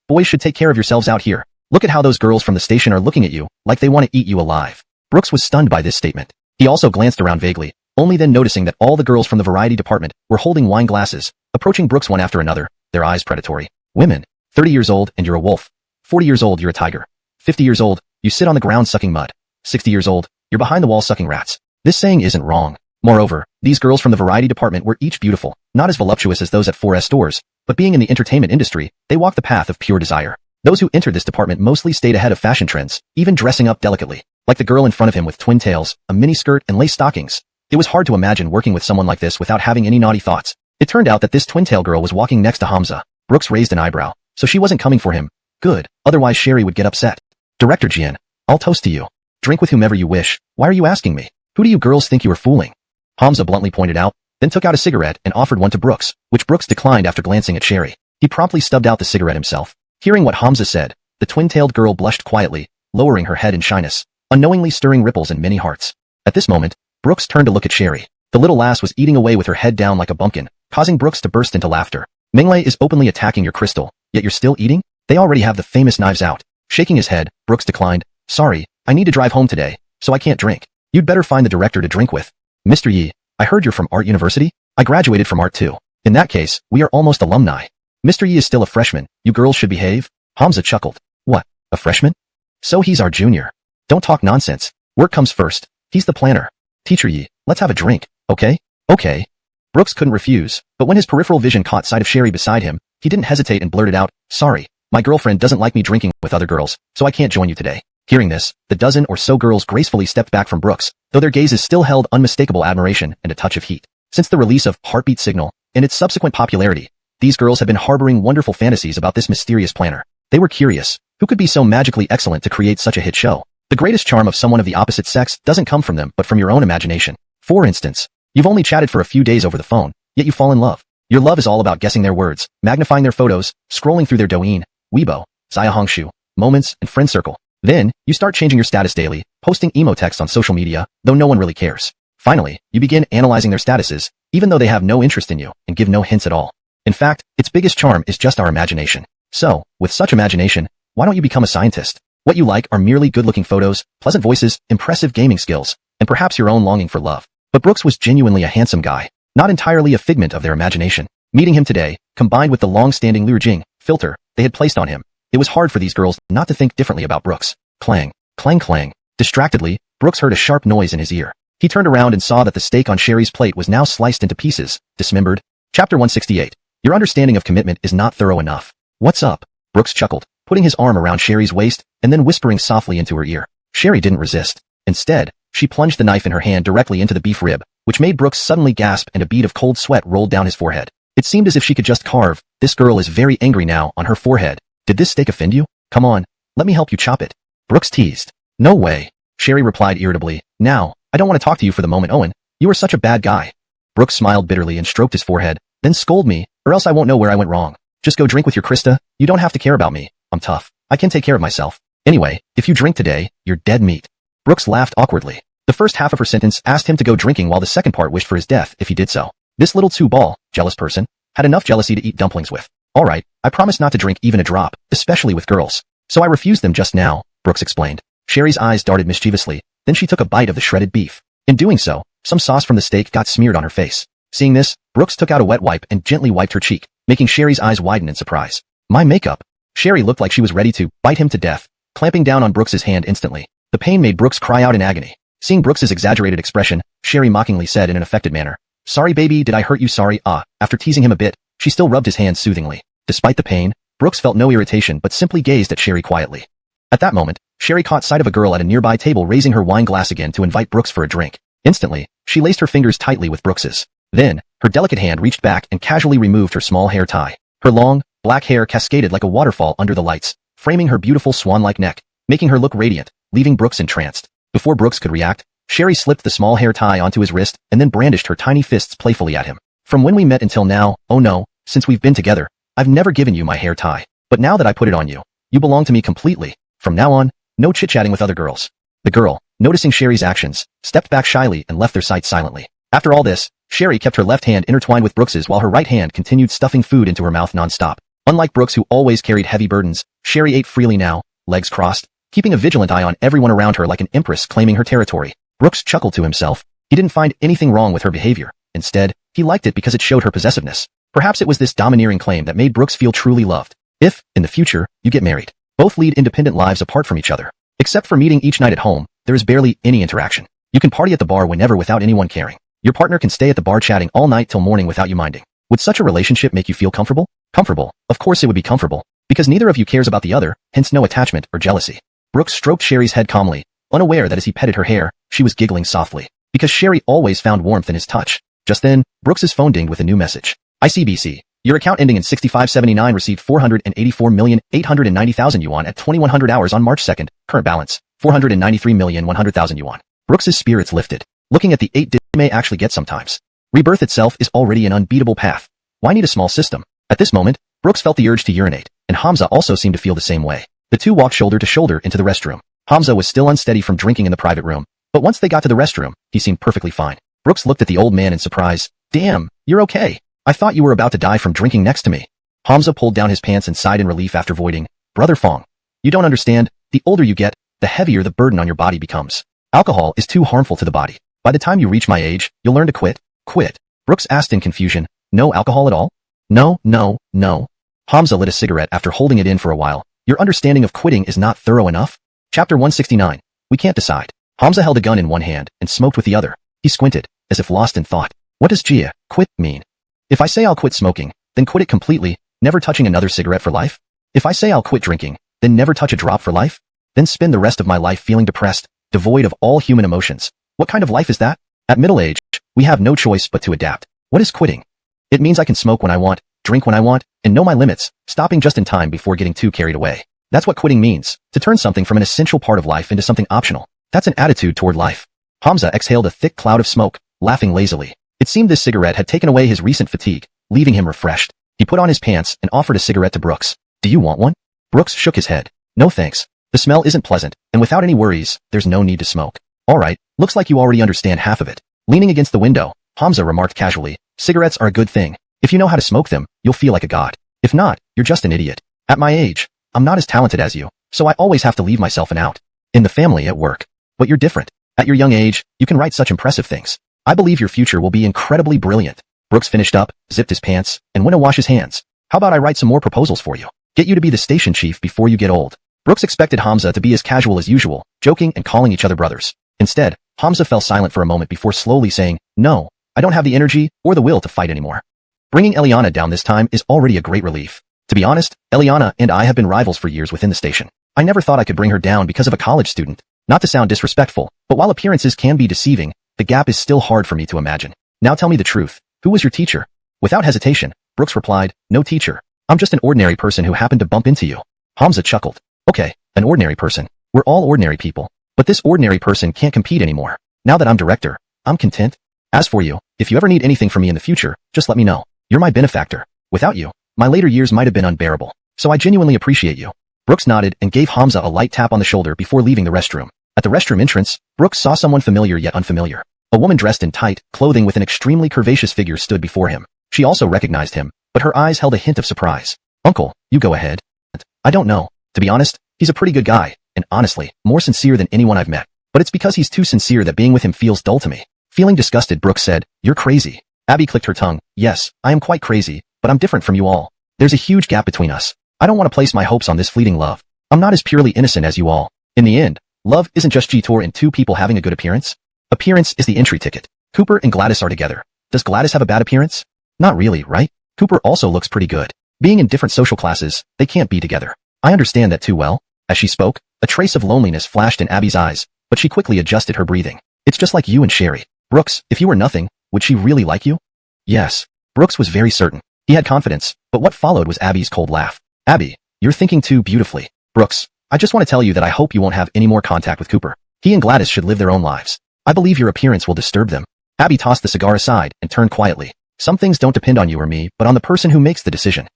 boys should take care of yourselves out here. Look at how those girls from the station are looking at you, like they want to eat you alive. Brooks was stunned by this statement. He also glanced around vaguely, only then noticing that all the girls from the variety department were holding wine glasses, approaching Brooks one after another, their eyes predatory. Women, 30 years old and you're a wolf. 40 years old, you're a tiger. 50 years old, you sit on the ground sucking mud. 60 years old, you're behind the wall sucking rats. This saying isn't wrong. Moreover, these girls from the variety department were each beautiful, not as voluptuous as those at 4S stores, but being in the entertainment industry, they walked the path of pure desire. Those who entered this department mostly stayed ahead of fashion trends, even dressing up delicately, like the girl in front of him with twin tails, a mini skirt, and lace stockings. It was hard to imagine working with someone like this without having any naughty thoughts. It turned out that this twin tail girl was walking next to Hamza. Brooks raised an eyebrow, so she wasn't coming for him. Good, otherwise Sherry would get upset. Director Jian, I'll toast to you. Drink with whomever you wish. Why are you asking me? Who do you girls think you are fooling? Hamza bluntly pointed out, then took out a cigarette and offered one to Brooks, which Brooks declined after glancing at Sherry. He promptly stubbed out the cigarette himself. Hearing what Hamza said, the twin-tailed girl blushed quietly, lowering her head in shyness, unknowingly stirring ripples in many hearts. At this moment, Brooks turned to look at Sherry. The little lass was eating away with her head down like a bumpkin, causing Brooks to burst into laughter. Minglei is openly attacking your crystal, yet you're still eating? They already have the famous knives out. Shaking his head, Brooks declined. Sorry, I need to drive home today, so I can't drink. You'd better find the director to drink with. Mr. Yi, I heard you're from Art University? I graduated from Art too. In that case, we are almost alumni. Mr. Yi is still a freshman. You girls should behave. Hamza chuckled. What, a freshman? So he's our junior. Don't talk nonsense. Work comes first. He's the planner. Teacher Yi, let's have a drink, okay? Okay. Brooks couldn't refuse, but when his peripheral vision caught sight of Sherry beside him, he didn't hesitate and blurted out, sorry, my girlfriend doesn't like me drinking with other girls, so I can't join you today. Hearing this, the dozen or so girls gracefully stepped back from Brooks, though their gazes still held unmistakable admiration and a touch of heat. Since the release of Heartbeat Signal and its subsequent popularity, these girls had been harboring wonderful fantasies about this mysterious planner. They were curious, who could be so magically excellent to create such a hit show? The greatest charm of someone of the opposite sex doesn't come from them but from your own imagination. For instance, you've only chatted for a few days over the phone, yet you fall in love. Your love is all about guessing their words, magnifying their photos, scrolling through their Douyin, Weibo, Xiaohongshu, Moments, and Friend Circle. Then, you start changing your status daily, posting emo texts on social media, though no one really cares. Finally, you begin analyzing their statuses, even though they have no interest in you, and give no hints at all. In fact, its biggest charm is just our imagination. So, with such imagination, why don't you become a scientist? What you like are merely good-looking photos, pleasant voices, impressive gaming skills, and perhaps your own longing for love. But Brooks was genuinely a handsome guy, not entirely a figment of their imagination. Meeting him today, combined with the long-standing Liu Jing filter they had placed on him, it was hard for these girls not to think differently about Brooks. Clang, clang clang. Distractedly, Brooks heard a sharp noise in his ear. He turned around and saw that the steak on Sherry's plate was now sliced into pieces, dismembered. Chapter 168. Your understanding of commitment is not thorough enough. What's up? Brooks chuckled, putting his arm around Sherry's waist and then whispering softly into her ear. Sherry didn't resist. Instead, she plunged the knife in her hand directly into the beef rib, which made Brooks suddenly gasp and a bead of cold sweat rolled down his forehead. It seemed as if she could just carve, "This girl is very angry now," on her forehead. Did this steak offend you? Come on, let me help you chop it. Brooks teased. No way. Sherry replied irritably. Now, I don't want to talk to you for the moment, Owen. You are such a bad guy. Brooks smiled bitterly and stroked his forehead. Then scold me, or else I won't know where I went wrong. Just go drink with your Krista. You don't have to care about me. I'm tough. I can take care of myself. Anyway, if you drink today, you're dead meat. Brooks laughed awkwardly. The first half of her sentence asked him to go drinking while the second part wished for his death if he did so. This little two-ball, jealous person, had enough jealousy to eat dumplings with. Alright, I promise not to drink even a drop, especially with girls. So I refused them just now, Brooks explained. Sherry's eyes darted mischievously, then she took a bite of the shredded beef. In doing so, some sauce from the steak got smeared on her face. Seeing this, Brooks took out a wet wipe and gently wiped her cheek, making Sherry's eyes widen in surprise. My makeup. Sherry looked like she was ready to bite him to death, clamping down on Brooks's hand instantly. The pain made Brooks cry out in agony. Seeing Brooks's exaggerated expression, Sherry mockingly said in an affected manner, Sorry baby, did I hurt you? Sorry. After teasing him a bit, she still rubbed his hand soothingly. Despite the pain, Brooks felt no irritation but simply gazed at Sherry quietly. At that moment, Sherry caught sight of a girl at a nearby table raising her wine glass again to invite Brooks for a drink. Instantly, she laced her fingers tightly with Brooks's. Then, her delicate hand reached back and casually removed her small hair tie. Her long, black hair cascaded like a waterfall under the lights, framing her beautiful swan-like neck, making her look radiant, leaving Brooks entranced. Before Brooks could react, Sherry slipped the small hair tie onto his wrist and then brandished her tiny fists playfully at him. From when we met until now, oh no, since we've been together, I've never given you my hair tie. But now that I put it on you, you belong to me completely. From now on, no chit-chatting with other girls. The girl, noticing Sherry's actions, stepped back shyly and left their sight silently. After all this, Sherry kept her left hand intertwined with Brooks's while her right hand continued stuffing food into her mouth non-stop. Unlike Brooks who always carried heavy burdens, Sherry ate freely now, legs crossed, keeping a vigilant eye on everyone around her like an empress claiming her territory. Brooks chuckled to himself. He didn't find anything wrong with her behavior. Instead, he liked it because it showed her possessiveness. Perhaps it was this domineering claim that made Brooks feel truly loved. If, in the future, you get married, both lead independent lives apart from each other. Except for meeting each night at home, there is barely any interaction. You can party at the bar whenever without anyone caring. Your partner can stay at the bar chatting all night till morning without you minding. Would such a relationship make you feel comfortable? Comfortable. Of course it would be comfortable. Because neither of you cares about the other, hence no attachment or jealousy. Brooks stroked Sherry's head calmly, unaware that as he petted her hair, she was giggling softly. Because Sherry always found warmth in his touch. Just then, Brooks's phone dinged with a new message. ICBC. Your account ending in 6579 received 484,890,000 yuan at 2100 hours on March 2nd. Current balance, 493,100,000 yuan. Brooks's spirits lifted. Looking at the 8-digit may actually get sometimes. Rebirth itself is already an unbeatable path. Why need a small system? At this moment, Brooks felt the urge to urinate, and Hamza also seemed to feel the same way. The two walked shoulder to shoulder into the restroom. Hamza was still unsteady from drinking in the private room, but once they got to the restroom, he seemed perfectly fine. Brooks looked at the old man in surprise. Damn, you're okay. I thought you were about to die from drinking next to me. Hamza pulled down his pants and sighed in relief after voiding. Brother Fong. You don't understand. The older you get, the heavier the burden on your body becomes. Alcohol is too harmful to the body. By the time you reach my age, you'll learn to quit. Quit? Brooks asked in confusion. No alcohol at all? No. Hamza lit a cigarette after holding it in for a while. Your understanding of quitting is not thorough enough? Chapter 169. We can't decide. Hamza held a gun in one hand and smoked with the other. He squinted, as if lost in thought. What does Jia, quit, mean? If I say I'll quit smoking, then quit it completely, never touching another cigarette for life? If I say I'll quit drinking, then never touch a drop for life? Then spend the rest of my life feeling depressed, devoid of all human emotions. What kind of life is that? At middle age, we have no choice but to adapt. What is quitting? It means I can smoke when I want, drink when I want, and know my limits, stopping just in time before getting too carried away. That's what quitting means, to turn something from an essential part of life into something optional. That's an attitude toward life. Hamza exhaled a thick cloud of smoke, laughing lazily. It seemed this cigarette had taken away his recent fatigue, leaving him refreshed. He put on his pants and offered a cigarette to Brooks. Do you want one? Brooks shook his head. No thanks. The smell isn't pleasant, and without any worries, there's no need to smoke. Alright, looks like you already understand half of it. Leaning against the window, Hamza remarked casually, cigarettes are a good thing. If you know how to smoke them, you'll feel like a god. If not, you're just an idiot. At my age, I'm not as talented as you, so I always have to leave myself an out. In the family, at work. But you're different. At your young age, you can write such impressive things. I believe your future will be incredibly brilliant. Brooks finished up, zipped his pants, and went to wash his hands. How about I write some more proposals for you? Get you to be the station chief before you get old. Brooks expected Hamza to be as casual as usual, joking and calling each other brothers. Instead, Hamza fell silent for a moment before slowly saying, "No, I don't have the energy or the will to fight anymore." Bringing Eliana down this time is already a great relief. To be honest, Eliana and I have been rivals for years within the station. I never thought I could bring her down because of a college student. Not to sound disrespectful, but while appearances can be deceiving, the gap is still hard for me to imagine. Now tell me the truth. Who was your teacher? Without hesitation, Brooks replied, "No teacher. I'm just an ordinary person who happened to bump into you." Hamza chuckled. "Okay, an ordinary person. We're all ordinary people. But this ordinary person can't compete anymore. Now that I'm director, I'm content. As for you, if you ever need anything from me in the future, just let me know. You're my benefactor. Without you, my later years might have been unbearable. So I genuinely appreciate you." Brooks nodded and gave Hamza a light tap on the shoulder before leaving the restroom. At the restroom entrance, Brooks saw someone familiar yet unfamiliar. A woman dressed in tight clothing with an extremely curvaceous figure stood before him. She also recognized him, but her eyes held a hint of surprise. "Uncle, you go ahead." "I don't know. To be honest, he's a pretty good guy, and honestly, more sincere than anyone I've met. But it's because he's too sincere that being with him feels dull to me." Feeling disgusted, Brooks said, "You're crazy." Abby clicked her tongue. "Yes, I am quite crazy, but I'm different from you all. There's a huge gap between us. I don't want to place my hopes on this fleeting love. I'm not as purely innocent as you all. In the end, love isn't just G-Tour and two people having a good appearance. Appearance is the entry ticket. Cooper and Gladys are together. Does Gladys have a bad appearance? Not really, right? Cooper also looks pretty good. Being in different social classes, they can't be together. I understand that too well." As she spoke, a trace of loneliness flashed in Abby's eyes, but she quickly adjusted her breathing. "It's just like you and Sherry. Brooks, if you were nothing, would she really like you?" "Yes." Brooks was very certain. He had confidence, but what followed was Abby's cold laugh. "Abby, you're thinking too beautifully." "Brooks, I just want to tell you that I hope you won't have any more contact with Cooper. He and Gladys should live their own lives. I believe your appearance will disturb them." Abby tossed the cigar aside and turned quietly. "Some things don't depend on you or me, but on the person who makes the decision."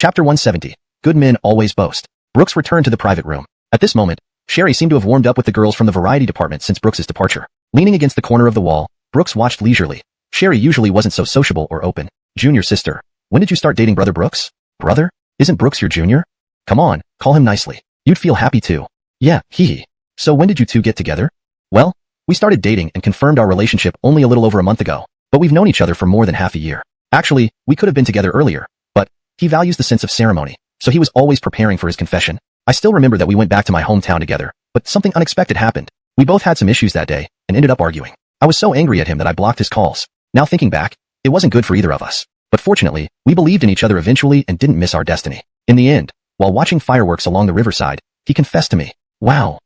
Chapter 170. Good men always boast. Brooks returned to the private room. At this moment, Sherry seemed to have warmed up with the girls from the variety department since Brooks's departure. Leaning against the corner of the wall, Brooks watched leisurely. Sherry usually wasn't so sociable or open. "Junior sister, when did you start dating Brother Brooks?" "Brother? Isn't Brooks your junior?" "Come on, call him nicely. You'd feel happy too." "Yeah, hee. So when did you two get together?" "Well, we started dating and confirmed our relationship only a little over a month ago, but we've known each other for more than half a year. Actually, we could have been together earlier, but he values the sense of ceremony, so he was always preparing for his confession. I still remember that we went back to my hometown together, but something unexpected happened. We both had some issues that day and ended up arguing. I was so angry at him that I blocked his calls. Now thinking back, it wasn't good for either of us. But fortunately, we believed in each other eventually and didn't miss our destiny. In the end, while watching fireworks along the riverside, he confessed to me. Wow.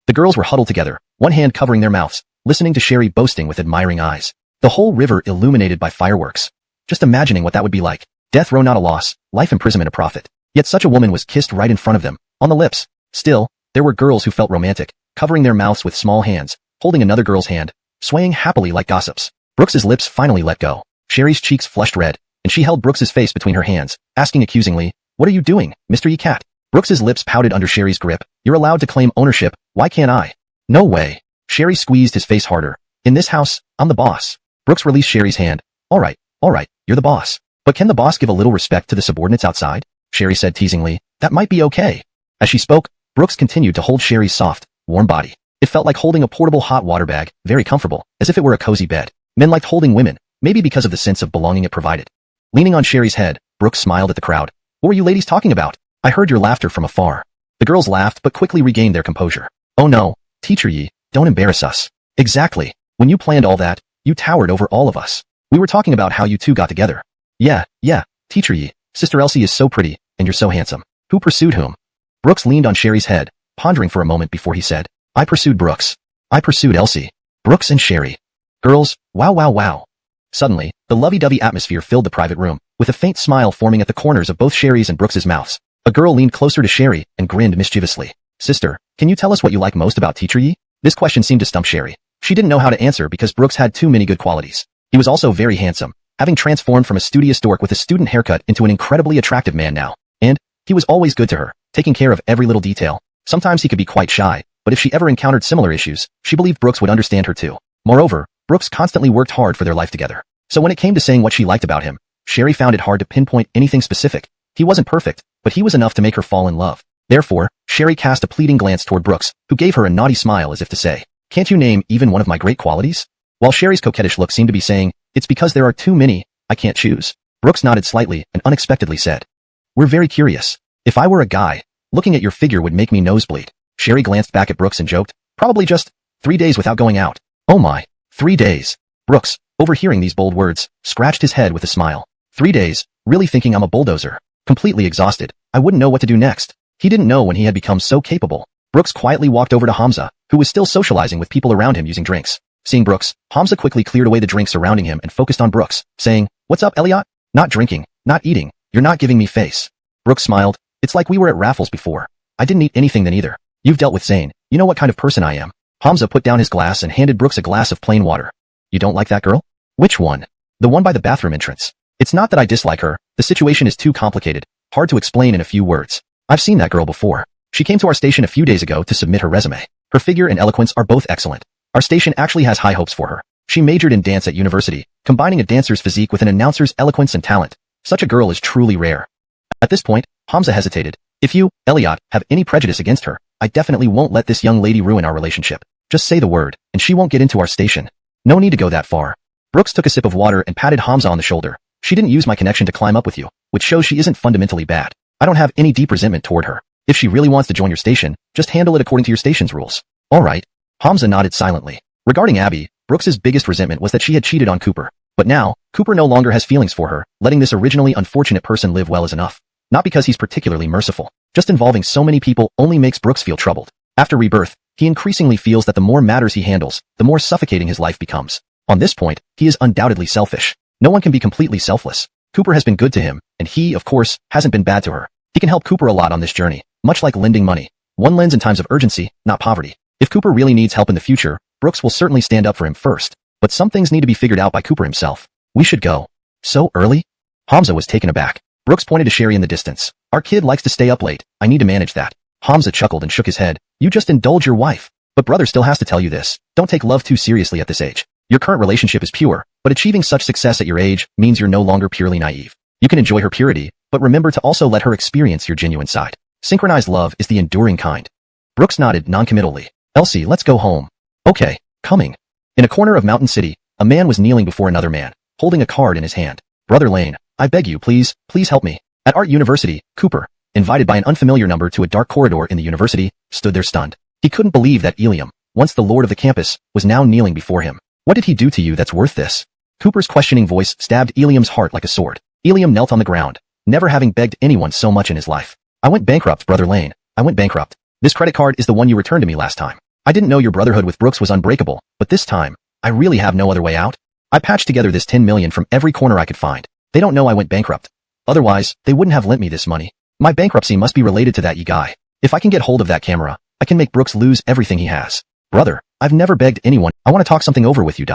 The girls were huddled together, one hand covering their mouths, listening to Sherry boasting with admiring eyes. The whole river illuminated by fireworks. Just imagining what that would be like. Death row not a loss, life imprisonment a profit. Yet such a woman was kissed right in front of them, on the lips. Still, there were girls who felt romantic, covering their mouths with small hands, holding another girl's hand, swaying happily like gossips. Brooks's lips finally let go. Sherry's cheeks flushed red, and she held Brooks's face between her hands, asking accusingly, "What are you doing, Mr. Ye-Cat?" Brooks's lips pouted under Sherry's grip. "You're allowed to claim ownership, why can't I?" "No way." Sherry squeezed his face harder. "In this house, I'm the boss." Brooks released Sherry's hand. All right, you're the boss. But can the boss give a little respect to the subordinates outside?" Sherry said teasingly. "That might be okay." As she spoke, Brooks continued to hold Sherry's soft, warm body. It felt like holding a portable hot water bag, very comfortable, as if it were a cozy bed. Men liked holding women, maybe because of the sense of belonging it provided. Leaning on Sherry's head, Brooks smiled at the crowd. "What were you ladies talking about? I heard your laughter from afar." The girls laughed but quickly regained their composure. "Oh no, Teacher Yi, don't embarrass us." "Exactly. When you planned all that, you towered over all of us. We were talking about how you two got together." Yeah, Teacher Yi, Sister Elsie is so pretty, and you're so handsome." "Who pursued whom?" Brooks leaned on Sherry's head, pondering for a moment before he said, "I pursued Brooks. I pursued Elsie." Brooks and Sherry. Girls, wow. Suddenly, the lovey-dovey atmosphere filled the private room, with a faint smile forming at the corners of both Sherry's and Brooks's mouths. A girl leaned closer to Sherry and grinned mischievously. "Sister, can you tell us what you like most about Teacher Yi?" This question seemed to stump Sherry. She didn't know how to answer because Brooks had too many good qualities. He was also very handsome, having transformed from a studious dork with a student haircut into an incredibly attractive man now. And he was always good to her, taking care of every little detail. Sometimes he could be quite shy, but if she ever encountered similar issues, she believed Brooks would understand her too. Moreover, Brooks constantly worked hard for their life together. So when it came to saying what she liked about him, Sherry found it hard to pinpoint anything specific. He wasn't perfect, but he was enough to make her fall in love. Therefore, Sherry cast a pleading glance toward Brooks, who gave her a naughty smile as if to say, "Can't you name even one of my great qualities?" While Sherry's coquettish look seemed to be saying, "It's because there are too many, I can't choose." Brooks nodded slightly and unexpectedly said, "We're very curious. If I were a guy, Looking at your figure would make me nosebleed. Sherry glanced back at Brooks and joked, probably just 3 days without going out. Oh my, 3 days. Brooks, overhearing these bold words, scratched his head with a smile. 3 days, really thinking I'm a bulldozer. Completely exhausted, I wouldn't know what to do next. He didn't know when he had become so capable. Brooks quietly walked over to Hamza, who was still socializing with people around him using drinks. Seeing Brooks, Hamza quickly cleared away the drinks surrounding him and focused on Brooks, saying, "What's up, Elliot? Not drinking, not eating, you're not giving me face." Brooks smiled. "It's like we were at Raffles before. I didn't eat anything then either. You've dealt with Zane, you know what kind of person I am." Hamza put down his glass and handed Brooks a glass of plain water. "You don't like that girl?" "Which one?" "The one by the bathroom entrance. It's not that I dislike her, the situation is too complicated, hard to explain in a few words. I've seen that girl before. She came to our station a few days ago to submit her resume. Her figure and eloquence are both excellent. Our station actually has high hopes for her. She majored in dance at university, combining a dancer's physique with an announcer's eloquence and talent. Such a girl is truly rare." At this point, Hamza hesitated. "If you, Elliot, have any prejudice against her, I definitely won't let this young lady ruin our relationship. Just say the word, and she won't get into our station. No need to go that far." Brooks took a sip of water and patted Hamza on the shoulder. "She didn't use my connection to climb up with you, which shows she isn't fundamentally bad. I don't have any deep resentment toward her. If she really wants to join your station, just handle it according to your station's rules." "All right." Hamza nodded silently. Regarding Abby, Brooks's biggest resentment was that she had cheated on Cooper. But now, Cooper no longer has feelings for her, letting this originally unfortunate person live well is enough. Not because he's particularly merciful. Just involving so many people only makes Brooks feel troubled. After rebirth, he increasingly feels that the more matters he handles, the more suffocating his life becomes. On this point, he is undoubtedly selfish. No one can be completely selfless. Cooper has been good to him, and he, of course, hasn't been bad to her. He can help Cooper a lot on this journey, much like lending money. One lends in times of urgency, not poverty. If Cooper really needs help in the future, Brooks will certainly stand up for him first. But some things need to be figured out by Cooper himself. "We should go." "So early?" Hamza was taken aback. Brooks pointed to Sherry in the distance. "Our kid likes to stay up late. I need to manage that." Hamza chuckled and shook his head. "You just indulge your wife. But brother still has to tell you this. Don't take love too seriously at this age. Your current relationship is pure, but achieving such success at your age means you're no longer purely naive. You can enjoy her purity, but remember to also let her experience your genuine side. Synchronized love is the enduring kind." Brooks nodded noncommittally. "Elsie, let's go home." "Okay, coming." In a corner of Mountain City, a man was kneeling before another man, holding a card in his hand. "Brother Lane, I beg you, please help me." At Art University, Cooper, invited by an unfamiliar number to a dark corridor in the university, stood there stunned. He couldn't believe that Eliam, once the lord of the campus, was now kneeling before him. "What did he do to you that's worth this?" Cooper's questioning voice stabbed Eliam's heart like a sword. Eliam knelt on the ground, never having begged anyone so much in his life. "I went bankrupt, Brother Lane. I went bankrupt. This credit card is the one you returned to me last time. I didn't know your brotherhood with Brooks was unbreakable, but this time, I really have no other way out. I patched together this 10 million from every corner I could find. They don't know I went bankrupt. Otherwise, they wouldn't have lent me this money. My bankruptcy must be related to that guy. If I can get hold of that camera, I can make Brooks lose everything he has. Brother, I've never begged anyone. I want to talk something over with you.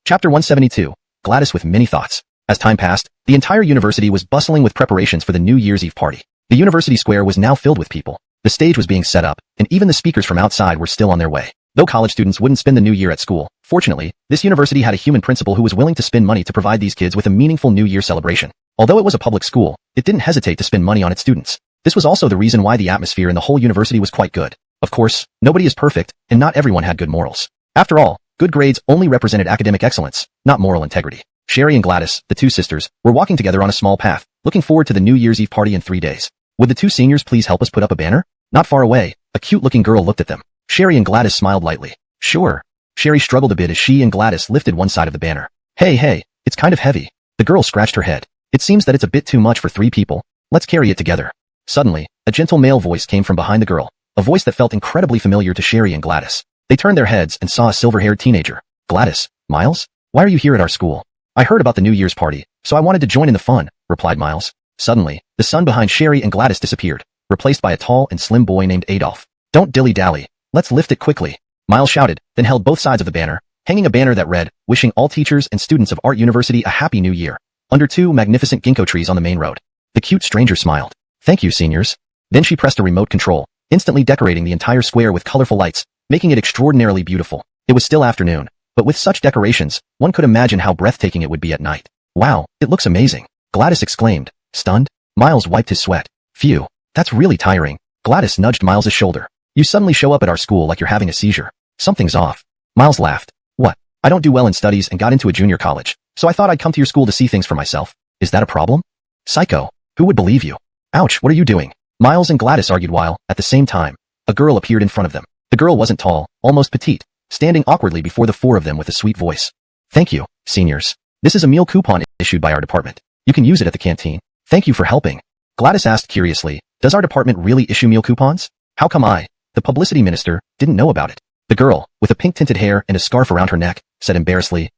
Chapter 172. Gladys with many thoughts. As time passed, the entire university was bustling with preparations for the New Year's Eve party. The university square was now filled with people. The stage was being set up, and even the speakers from outside were still on their way. Though college students wouldn't spend the new year at school, fortunately, this university had a human principal who was willing to spend money to provide these kids with a meaningful New Year celebration. Although it was a public school, it didn't hesitate to spend money on its students. This was also the reason why the atmosphere in the whole university was quite good. Of course, nobody is perfect, and not everyone had good morals. After all, good grades only represented academic excellence, not moral integrity. Sherry and Gladys, the two sisters, were walking together on a small path, looking forward to the New Year's Eve party in 3 days. "Would the two seniors please help us put up a banner?" Not far away, a cute-looking girl looked at them. Sherry and Gladys smiled lightly. "Sure." Sherry struggled a bit as she and Gladys lifted one side of the banner. Hey, it's kind of heavy." The girl scratched her head. "It seems that it's a bit too much for 3 people. Let's carry it together." Suddenly, a gentle male voice came from behind the girl, a voice that felt incredibly familiar to Sherry and Gladys. They turned their heads and saw a silver-haired teenager. "Gladys, Miles? Why are you here at our school?" "I heard about the New Year's party, so I wanted to join in the fun," replied Miles. Suddenly, the sun behind Sherry and Gladys disappeared, replaced by a tall and slim boy named Adolf. "Don't dilly-dally. Let's lift it quickly," Miles shouted, then held both sides of the banner, hanging a banner that read, "Wishing all teachers and students of Art University a happy new year," under 2 magnificent ginkgo trees on the main road. The cute stranger smiled. "Thank you, seniors." Then she pressed a remote control, instantly decorating the entire square with colorful lights, making it extraordinarily beautiful. It was still afternoon, but with such decorations, one could imagine how breathtaking it would be at night. "Wow, it looks amazing," Gladys exclaimed, stunned. Miles wiped his sweat. "Phew, that's really tiring." Gladys nudged Miles' shoulder. "You suddenly show up at our school like you're having a seizure. Something's off." Miles laughed. "What? I don't do well in studies and got into a junior college, so I thought I'd come to your school to see things for myself. Is that a problem?" "Psycho. Who would believe you?" "Ouch, what are you doing?" Miles and Gladys argued while, at the same time, a girl appeared in front of them. The girl wasn't tall, almost petite, standing awkwardly before the four of them with a sweet voice. Thank you, seniors. This is a meal coupon issued by our department. You can use it at the canteen. Thank you for helping. Gladys asked curiously, does our department really issue meal coupons? How come I, the publicity minister, didn't know about it? The girl, with a pink-tinted hair and a scarf around her neck, said embarrassedly,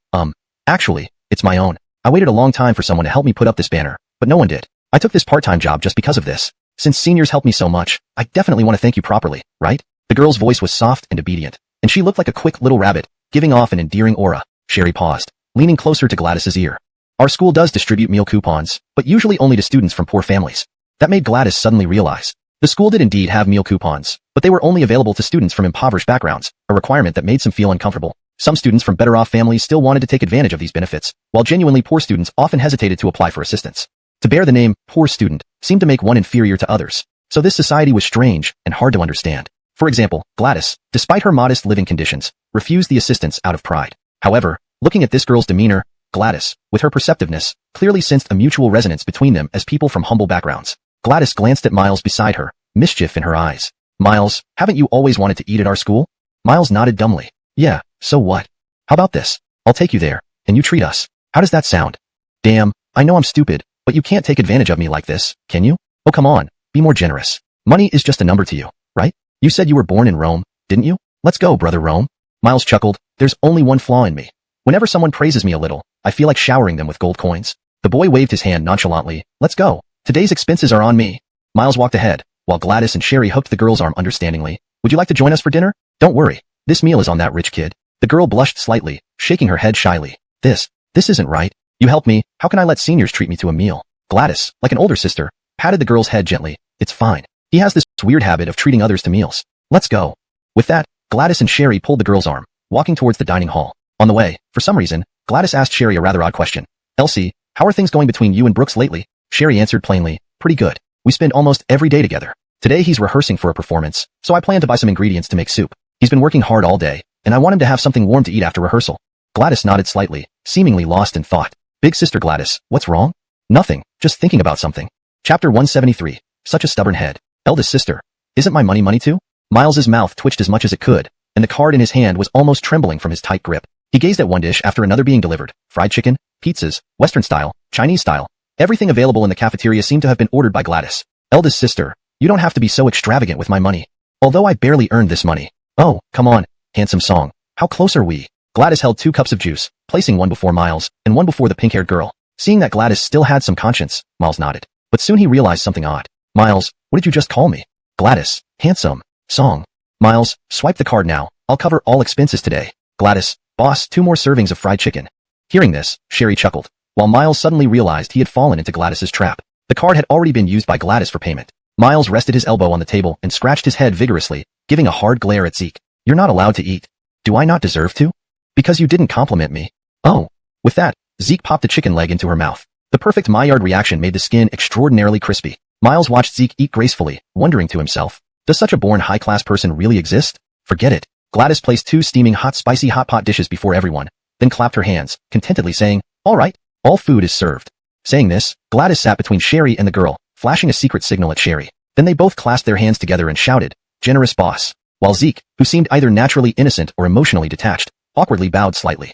actually, it's my own. I waited a long time for someone to help me put up this banner, but no one did. I took this part-time job just because of this. Since seniors helped me so much, I definitely want to thank you properly, right? The girl's voice was soft and obedient, and she looked like a quick little rabbit, giving off an endearing aura. Sherry paused, leaning closer to Gladys's ear. Our school does distribute meal coupons, but usually only to students from poor families. That made Gladys suddenly realize. The school did indeed have meal coupons, but they were only available to students from impoverished backgrounds, a requirement that made some feel uncomfortable. Some students from better-off families still wanted to take advantage of these benefits, while genuinely poor students often hesitated to apply for assistance. To bear the name, poor student, seemed to make one inferior to others. So this society was strange and hard to understand. For example, Gladys, despite her modest living conditions, refused the assistance out of pride. However, looking at this girl's demeanor, Gladys, with her perceptiveness, clearly sensed a mutual resonance between them as people from humble backgrounds. Gladys glanced at Miles beside her, mischief in her eyes. Miles, haven't you always wanted to eat at our school? Miles nodded dumbly. Yeah, so what? How about this? I'll take you there, and you treat us. How does that sound? Damn, I know I'm stupid, but you can't take advantage of me like this, can you? Oh come on, be more generous. Money is just a number to you, right? You said you were born in Rome, didn't you? Let's go, brother Rome. Miles chuckled. There's only one flaw in me. Whenever someone praises me a little, I feel like showering them with gold coins. The boy waved his hand nonchalantly. Let's go. Today's expenses are on me. Miles walked ahead, while Gladys and Sherry hooked the girl's arm understandingly. Would you like to join us for dinner? Don't worry. This meal is on that rich kid. The girl blushed slightly, shaking her head shyly. This isn't right. You helped me. How can I let seniors treat me to a meal? Gladys, like an older sister, patted the girl's head gently. It's fine. He has this weird habit of treating others to meals. Let's go. With that, Gladys and Sherry pulled the girl's arm, walking towards the dining hall. On the way, for some reason, Gladys asked Sherry a rather odd question. Elsie, how are things going between you and Brooks lately? Sherry answered plainly, pretty good. We spend almost every day together. Today he's rehearsing for a performance, so I plan to buy some ingredients to make soup. He's been working hard all day, and I want him to have something warm to eat after rehearsal. Gladys nodded slightly, seemingly lost in thought. Big sister Gladys, what's wrong? Nothing, just thinking about something. Chapter 173. Such a stubborn head. Eldest sister. Isn't my money too? Miles's mouth twitched as much as it could, and the card in his hand was almost trembling from his tight grip. He gazed at one dish after another being delivered. Fried chicken, pizzas, Western style, Chinese style. Everything available in the cafeteria seemed to have been ordered by Gladys. Eldest sister, you don't have to be so extravagant with my money. Although I barely earned this money. Oh, come on, handsome song. How close are we? Gladys held 2 cups of juice, placing one before Miles, and one before the pink-haired girl. Seeing that Gladys still had some conscience, Miles nodded. But soon he realized something odd. Miles, what did you just call me? Gladys, handsome, song. Miles, swipe the card now. I'll cover all expenses today. Gladys, boss, 2 more servings of fried chicken. Hearing this, Sherry chuckled, while Miles suddenly realized he had fallen into Gladys's trap. The card had already been used by Gladys for payment. Miles rested his elbow on the table and scratched his head vigorously, giving a hard glare at Zeke. You're not allowed to eat. Do I not deserve to? Because you didn't compliment me. Oh. With that, Zeke popped a chicken leg into her mouth. The perfect Maillard reaction made the skin extraordinarily crispy. Miles watched Zeke eat gracefully, wondering to himself, does such a born high-class person really exist? Forget it. Gladys placed 2 steaming hot spicy hot pot dishes before everyone, then clapped her hands, contentedly saying, all right, all food is served. Saying this, Gladys sat between Sherry and the girl, flashing a secret signal at Sherry. Then they both clasped their hands together and shouted, generous boss. While Zeke, who seemed either naturally innocent or emotionally detached, awkwardly bowed slightly.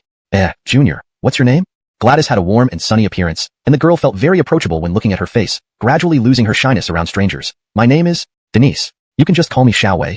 Junior, what's your name? Gladys had a warm and sunny appearance, and the girl felt very approachable when looking at her face, gradually losing her shyness around strangers. My name is Denise. You can just call me Xiaowei.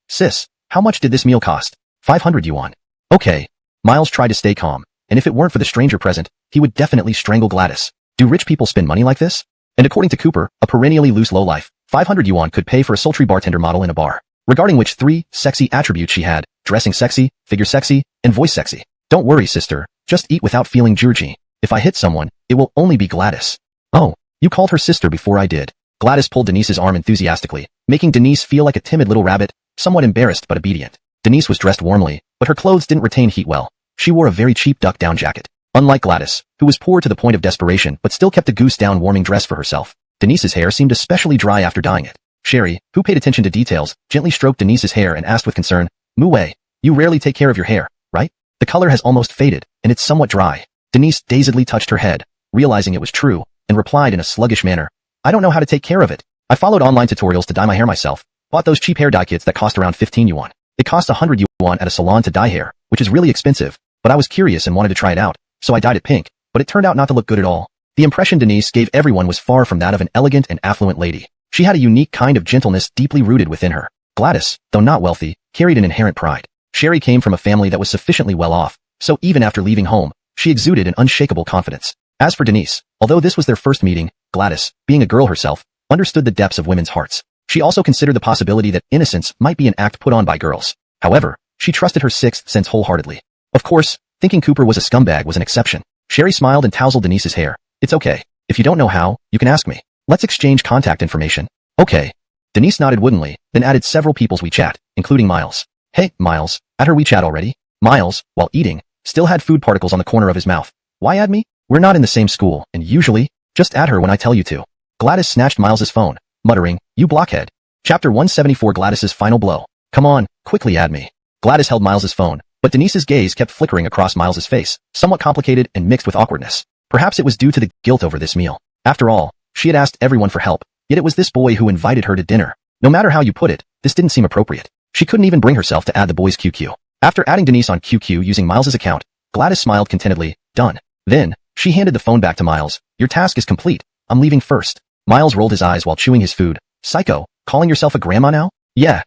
Sis, how much did this meal cost? 500 yuan. Okay. Miles tried to stay calm, and if it weren't for the stranger present, he would definitely strangle Gladys. Do rich people spend money like this? And according to Cooper, a perennially loose lowlife, 500 yuan could pay for a sultry bartender model in a bar. Regarding which 3 sexy attributes she had, dressing sexy, figure sexy, and voice sexy. Don't worry, sister, just eat without feeling judgy. If I hit someone, it will only be Gladys. Oh, you called her sister before I did. Gladys pulled Denise's arm enthusiastically, making Denise feel like a timid little rabbit, somewhat embarrassed but obedient. Denise was dressed warmly, but her clothes didn't retain heat well. She wore a very cheap duck-down jacket. Unlike Gladys, who was poor to the point of desperation but still kept a goose-down warming dress for herself, Denise's hair seemed especially dry after dyeing it. Sherry, who paid attention to details, gently stroked Denise's hair and asked with concern, Mu Wei, you rarely take care of your hair, right? The color has almost faded, and it's somewhat dry. Denise dazedly touched her head, realizing it was true, and replied in a sluggish manner. I don't know how to take care of it. I followed online tutorials to dye my hair myself, bought those cheap hair dye kits that cost around 15 yuan. It costs 100 yuan at a salon to dye hair, which is really expensive, but I was curious and wanted to try it out, so I dyed it pink, but it turned out not to look good at all. The impression Denise gave everyone was far from that of an elegant and affluent lady. She had a unique kind of gentleness deeply rooted within her. Gladys, though not wealthy, carried an inherent pride. Sherry came from a family that was sufficiently well off, so even after leaving home, she exuded an unshakable confidence. As for Denise, although this was their first meeting, Gladys, being a girl herself, understood the depths of women's hearts. She also considered the possibility that innocence might be an act put on by girls. However, she trusted her sixth sense wholeheartedly. Of course, thinking Cooper was a scumbag was an exception. Sherry smiled and tousled Denise's hair. It's okay. If you don't know how, you can ask me. Let's exchange contact information. Okay. Denise nodded woodenly, then added several people's WeChat, including Miles. Hey, Miles, add her WeChat already? Miles, while eating, still had food particles on the corner of his mouth. Why add me? We're not in the same school, and usually, just add her when I tell you to. Gladys snatched Miles's phone, muttering, you blockhead. Chapter 174 Gladys's final blow. Come on, quickly add me. Gladys held Miles's phone, but Denise's gaze kept flickering across Miles's face, somewhat complicated and mixed with awkwardness. Perhaps it was due to the guilt over this meal. After all, she had asked everyone for help, yet it was this boy who invited her to dinner. No matter how you put it, this didn't seem appropriate. She couldn't even bring herself to add the boy's QQ. After adding Denise on QQ using Miles's account, Gladys smiled contentedly, done. Then, she handed the phone back to Miles. Your task is complete. I'm leaving first. Miles rolled his eyes while chewing his food. Psycho, calling yourself a grandma now? Yeah,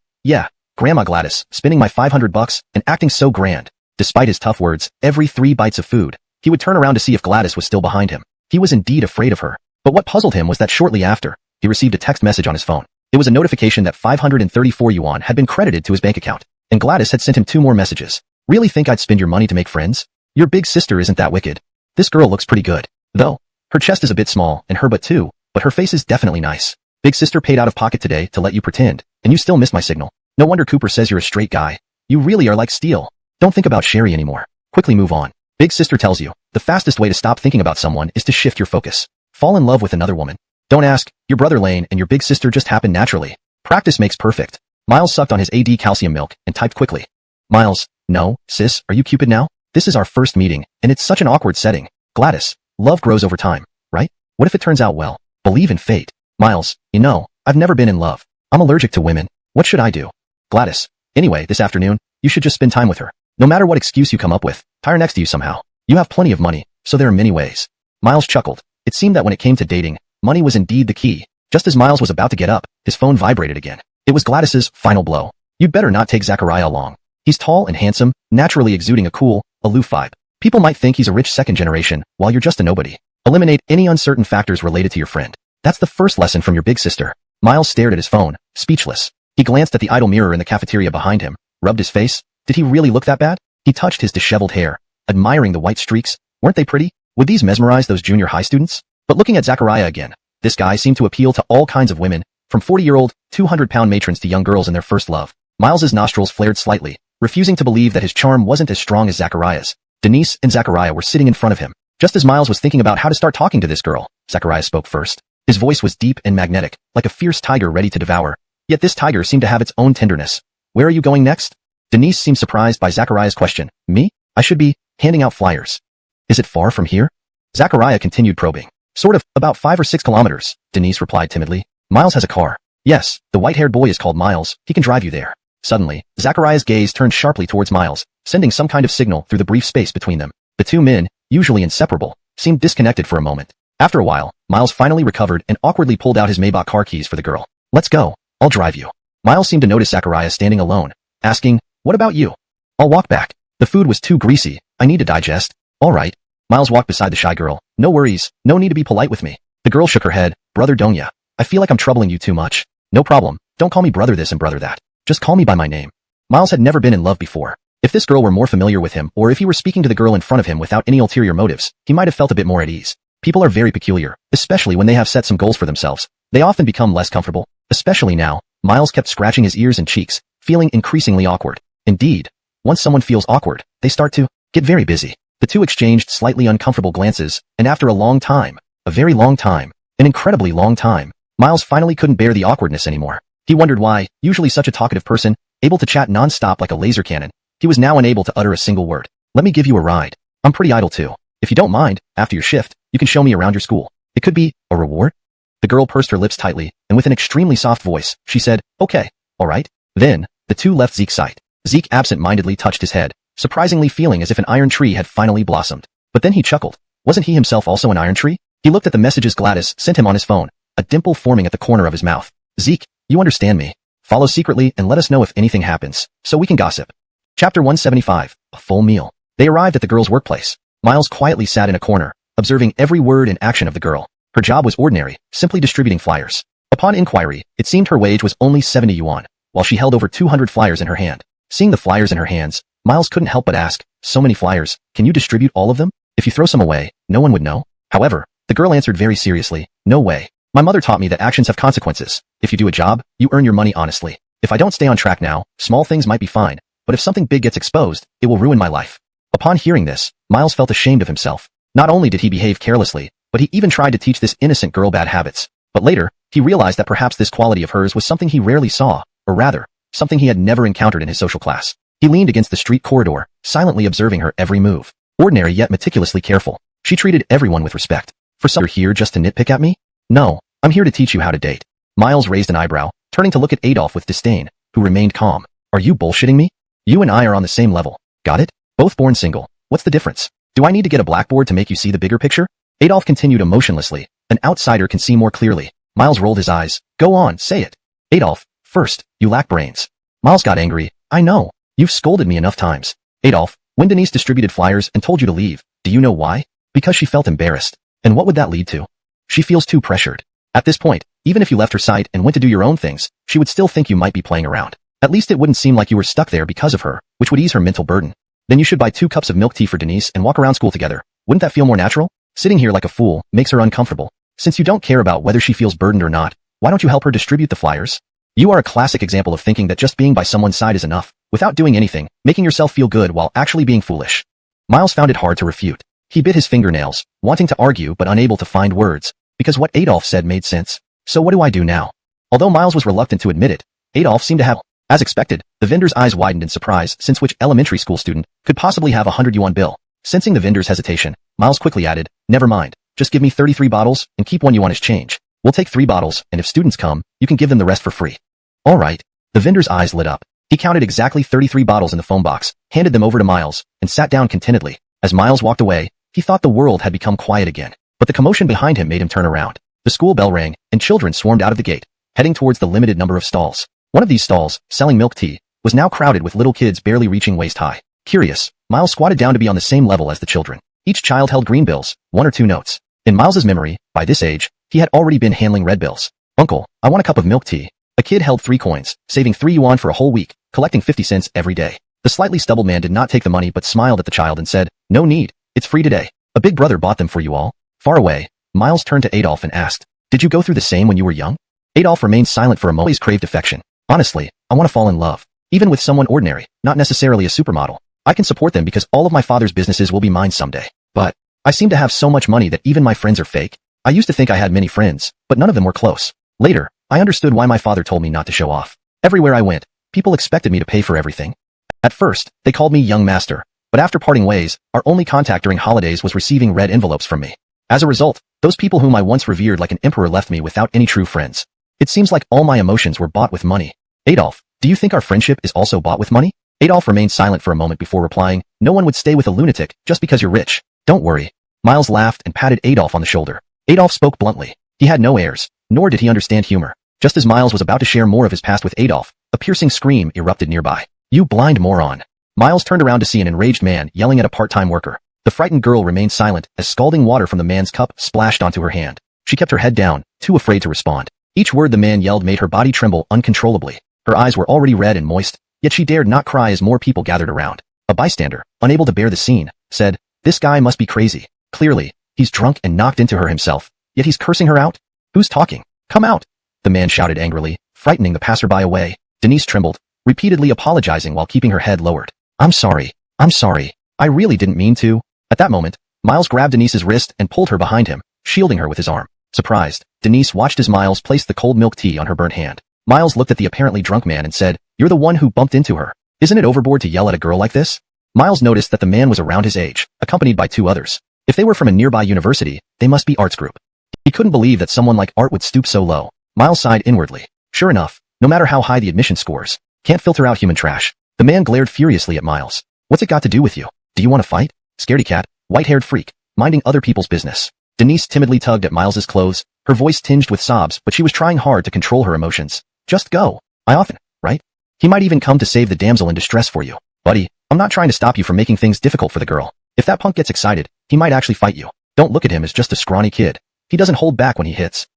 Grandma Gladys, spending my $500 and acting so grand. Despite his tough words, every 3 bites of food, he would turn around to see if Gladys was still behind him. He was indeed afraid of her. But what puzzled him was that shortly after, he received a text message on his phone. It was a notification that 534 yuan had been credited to his bank account, and Gladys had sent him 2 more messages. Really think I'd spend your money to make friends? Your big sister isn't that wicked. This girl looks pretty good. Though, her chest is a bit small, and her butt too, but her face is definitely nice. Big sister paid out of pocket today to let you pretend, and you still missed my signal. No wonder Cooper says you're a straight guy. You really are like steel. Don't think about Sherry anymore. Quickly move on. Big sister tells you, the fastest way to stop thinking about someone is to shift your focus. Fall in love with another woman. Don't ask, your brother Lane and your big sister just happened naturally. Practice makes perfect. Miles sucked on his AD calcium milk and typed quickly. Miles, no, sis, are you Cupid now? This is our first meeting, and it's such an awkward setting. Gladys, love grows over time, right? What if it turns out well? Believe in fate. Miles, you know, I've never been in love. I'm allergic to women. What should I do? Gladys, anyway, this afternoon, you should just spend time with her. No matter what excuse you come up with, tie her next to you somehow. You have plenty of money, so there are many ways. Miles chuckled. It seemed that when it came to dating, money was indeed the key. Just as Miles was about to get up, his phone vibrated again. It was Gladys's final blow. You'd better not take Zachariah along. He's tall and handsome, naturally exuding a cool, aloof vibe. People might think he's a rich second generation, while you're just a nobody. Eliminate any uncertain factors related to your friend. That's the first lesson from your big sister. Miles stared at his phone, speechless. He glanced at the idle mirror in the cafeteria behind him, rubbed his face. Did he really look that bad? He touched his disheveled hair, admiring the white streaks. Weren't they pretty? Would these mesmerize those junior high students? But looking at Zachariah again, this guy seemed to appeal to all kinds of women, from 40-year-old, 200-pound matrons to young girls in their first love. Miles's nostrils flared slightly, refusing to believe that his charm wasn't as strong as Zachariah's. Denise and Zachariah were sitting in front of him. Just as Miles was thinking about how to start talking to this girl, Zachariah spoke first. His voice was deep and magnetic, like a fierce tiger ready to devour. Yet this tiger seemed to have its own tenderness. Where are you going next? Denise seemed surprised by Zachariah's question. Me? I should be handing out flyers. Is it far from here? Zachariah continued probing. Sort of, about 5 or 6 kilometers, Denise replied timidly. Miles has a car. Yes, the white-haired boy is called Miles. He can drive you there. Suddenly, Zachariah's gaze turned sharply towards Miles, sending some kind of signal through the brief space between them. The two men, usually inseparable, seemed disconnected for a moment. After a while, Miles finally recovered and awkwardly pulled out his Maybach car keys for the girl. Let's go. I'll drive you. Miles seemed to notice Zachariah standing alone, asking, what about you? I'll walk back. The food was too greasy. I need to digest. All right. Miles walked beside the shy girl. No worries. No need to be polite with me. The girl shook her head. Brother Donghua, I feel like I'm troubling you too much. No problem. Don't call me brother this and brother that. Just call me by my name. Miles had never been in love before. If this girl were more familiar with him, or if he were speaking to the girl in front of him without any ulterior motives, he might have felt a bit more at ease. People are very peculiar, especially when they have set some goals for themselves. They often become less comfortable, especially now. Miles kept scratching his ears and cheeks, feeling increasingly awkward. Indeed, once someone feels awkward, they start to get very busy. The two exchanged slightly uncomfortable glances, and after a long time, a very long time, an incredibly long time, Miles finally couldn't bear the awkwardness anymore. He wondered why, usually such a talkative person, able to chat non-stop like a laser cannon, he was now unable to utter a single word. Let me give you a ride. I'm pretty idle too. If you don't mind, after your shift, you can show me around your school. It could be a reward. The girl pursed her lips tightly, and with an extremely soft voice, she said, okay, all right. Then, the two left Zeke's sight. Zeke absent-mindedly touched his head, surprisingly feeling as if an iron tree had finally blossomed. But then he chuckled. Wasn't he himself also an iron tree? He looked at the messages Gladys sent him on his phone, a dimple forming at the corner of his mouth. Zeke, you understand me. Follow secretly and let us know if anything happens, so we can gossip. Chapter 175, A Full Meal. They arrived at the girl's workplace. Miles quietly sat in a corner, observing every word and action of the girl. Her job was ordinary, simply distributing flyers. Upon inquiry, it seemed her wage was only 70 yuan, while she held over 200 flyers in her hand. Seeing the flyers in her hands, Miles couldn't help but ask, so many flyers, can you distribute all of them? If you throw some away, no one would know. However, the girl answered very seriously, no way. My mother taught me that actions have consequences. If you do a job, you earn your money honestly. If I don't stay on track now, small things might be fine, but if something big gets exposed, it will ruin my life. Upon hearing this, Miles felt ashamed of himself. Not only did he behave carelessly, but he even tried to teach this innocent girl bad habits. But later, he realized that perhaps this quality of hers was something he rarely saw, or rather, something he had never encountered in his social class. He leaned against the street corridor, silently observing her every move. Ordinary yet meticulously careful, she treated everyone with respect. For some, you're here just to nitpick at me? No, I'm here to teach you how to date. Miles raised an eyebrow, turning to look at Adolf with disdain, who remained calm. Are you bullshitting me? You and I are on the same level. Got it? Both born single. What's the difference? Do I need to get a blackboard to make you see the bigger picture? Adolf continued emotionlessly. An outsider can see more clearly. Miles rolled his eyes. Go on, say it. Adolf, first, you lack brains. Miles got angry. I know. You've scolded me enough times. Adolf, when Denise distributed flyers and told you to leave, do you know why? Because she felt embarrassed. And what would that lead to? She feels too pressured. At this point, even if you left her sight and went to do your own things, she would still think you might be playing around. At least it wouldn't seem like you were stuck there because of her, which would ease her mental burden. Then you should buy 2 cups of milk tea for Denise and walk around school together. Wouldn't that feel more natural? Sitting here like a fool makes her uncomfortable. Since you don't care about whether she feels burdened or not, why don't you help her distribute the flyers? You are a classic example of thinking that just being by someone's side is enough, without doing anything, making yourself feel good while actually being foolish. Miles found it hard to refute. He bit his fingernails, wanting to argue but unable to find words, because what Adolf said made sense. So what do I do now? Although Miles was reluctant to admit it, Adolf seemed to have. As expected, the vendor's eyes widened in surprise since which elementary school student could possibly have a 100 yuan bill. Sensing the vendor's hesitation, Miles quickly added, never mind, just give me 33 bottles and keep 1 yuan as change. We'll take 3 bottles, and if students come, you can give them the rest for free. All right. The vendor's eyes lit up. He counted exactly 33 bottles in the phone box, handed them over to Miles, and sat down contentedly. As Miles walked away, he thought the world had become quiet again. But the commotion behind him made him turn around. The school bell rang, and children swarmed out of the gate, heading towards the limited number of stalls. One of these stalls, selling milk tea, was now crowded with little kids barely reaching waist high. Curious, Miles squatted down to be on the same level as the children. Each child held green bills, 1 or 2 notes. In Miles's memory, by this age, he had already been handling red bills. Uncle, I want a cup of milk tea. A kid held 3 coins, saving 3 yuan for a whole week, collecting 50 cents every day. The slightly stubbled man did not take the money but smiled at the child and said, no need, it's free today. A big brother bought them for you all. Far away, Miles turned to Adolf and asked, did you go through the same when you were young? Adolf remained silent for a moment. Always craved affection. Honestly, I want to fall in love. Even with someone ordinary, not necessarily a supermodel. I can support them because all of my father's businesses will be mine someday. But I seem to have so much money that even my friends are fake. I used to think I had many friends, but none of them were close. Later, I understood why my father told me not to show off. Everywhere I went, people expected me to pay for everything. At first, they called me young master, but after parting ways, our only contact during holidays was receiving red envelopes from me. As a result, those people whom I once revered like an emperor left me without any true friends. It seems like all my emotions were bought with money. Adolf, do you think our friendship is also bought with money? Adolf remained silent for a moment before replying, no one would stay with a lunatic just because you're rich. Don't worry. Miles laughed and patted Adolf on the shoulder. Adolf spoke bluntly. He had no airs, nor did he understand humor. Just as Miles was about to share more of his past with Adolf, a piercing scream erupted nearby. You blind moron. Miles turned around to see an enraged man yelling at a part-time worker. The frightened girl remained silent as scalding water from the man's cup splashed onto her hand. She kept her head down, too afraid to respond. Each word the man yelled made her body tremble uncontrollably. Her eyes were already red and moist, yet she dared not cry as more people gathered around. A bystander, unable to bear the scene, said, this guy must be crazy. Clearly, he's drunk and knocked into her himself, yet he's cursing her out? Who's talking? Come out! The man shouted angrily, frightening the passerby away. Denise trembled, repeatedly apologizing while keeping her head lowered. I'm sorry. I really didn't mean to. At that moment, Miles grabbed Denise's wrist and pulled her behind him, shielding her with his arm. Surprised, Denise watched as Miles placed the cold milk tea on her burnt hand. Miles looked at the apparently drunk man and said, you're the one who bumped into her. Isn't it overboard to yell at a girl like this? Miles noticed that the man was around his age, accompanied by 2 others. If they were from a nearby university, they must be arts group. He couldn't believe that someone like Art would stoop so low. Miles sighed inwardly. Sure enough, no matter how high the admission scores, can't filter out human trash. The man glared furiously at Miles. What's it got to do with you? Do you want to fight? Scaredy cat, white-haired freak, minding other people's business. Denise timidly tugged at Miles's clothes, her voice tinged with sobs, but she was trying hard to control her emotions. Just go. I often, right? He might even come to save the damsel in distress for you. Buddy, I'm not trying to stop you from making things difficult for the girl. If that punk gets excited, he might actually fight you. Don't look at him as just a scrawny kid. He doesn't hold back when he hits.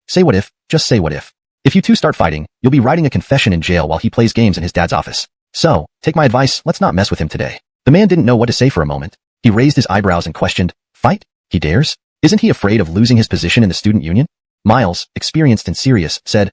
Say what if, just say what if. If you two start fighting, you'll be writing a confession in jail while he plays games in his dad's office. So, take my advice, let's not mess with him today. The man didn't know what to say for a moment. He raised his eyebrows and questioned, fight? He dares? Isn't he afraid of losing his position in the student union? Miles, experienced and serious, said,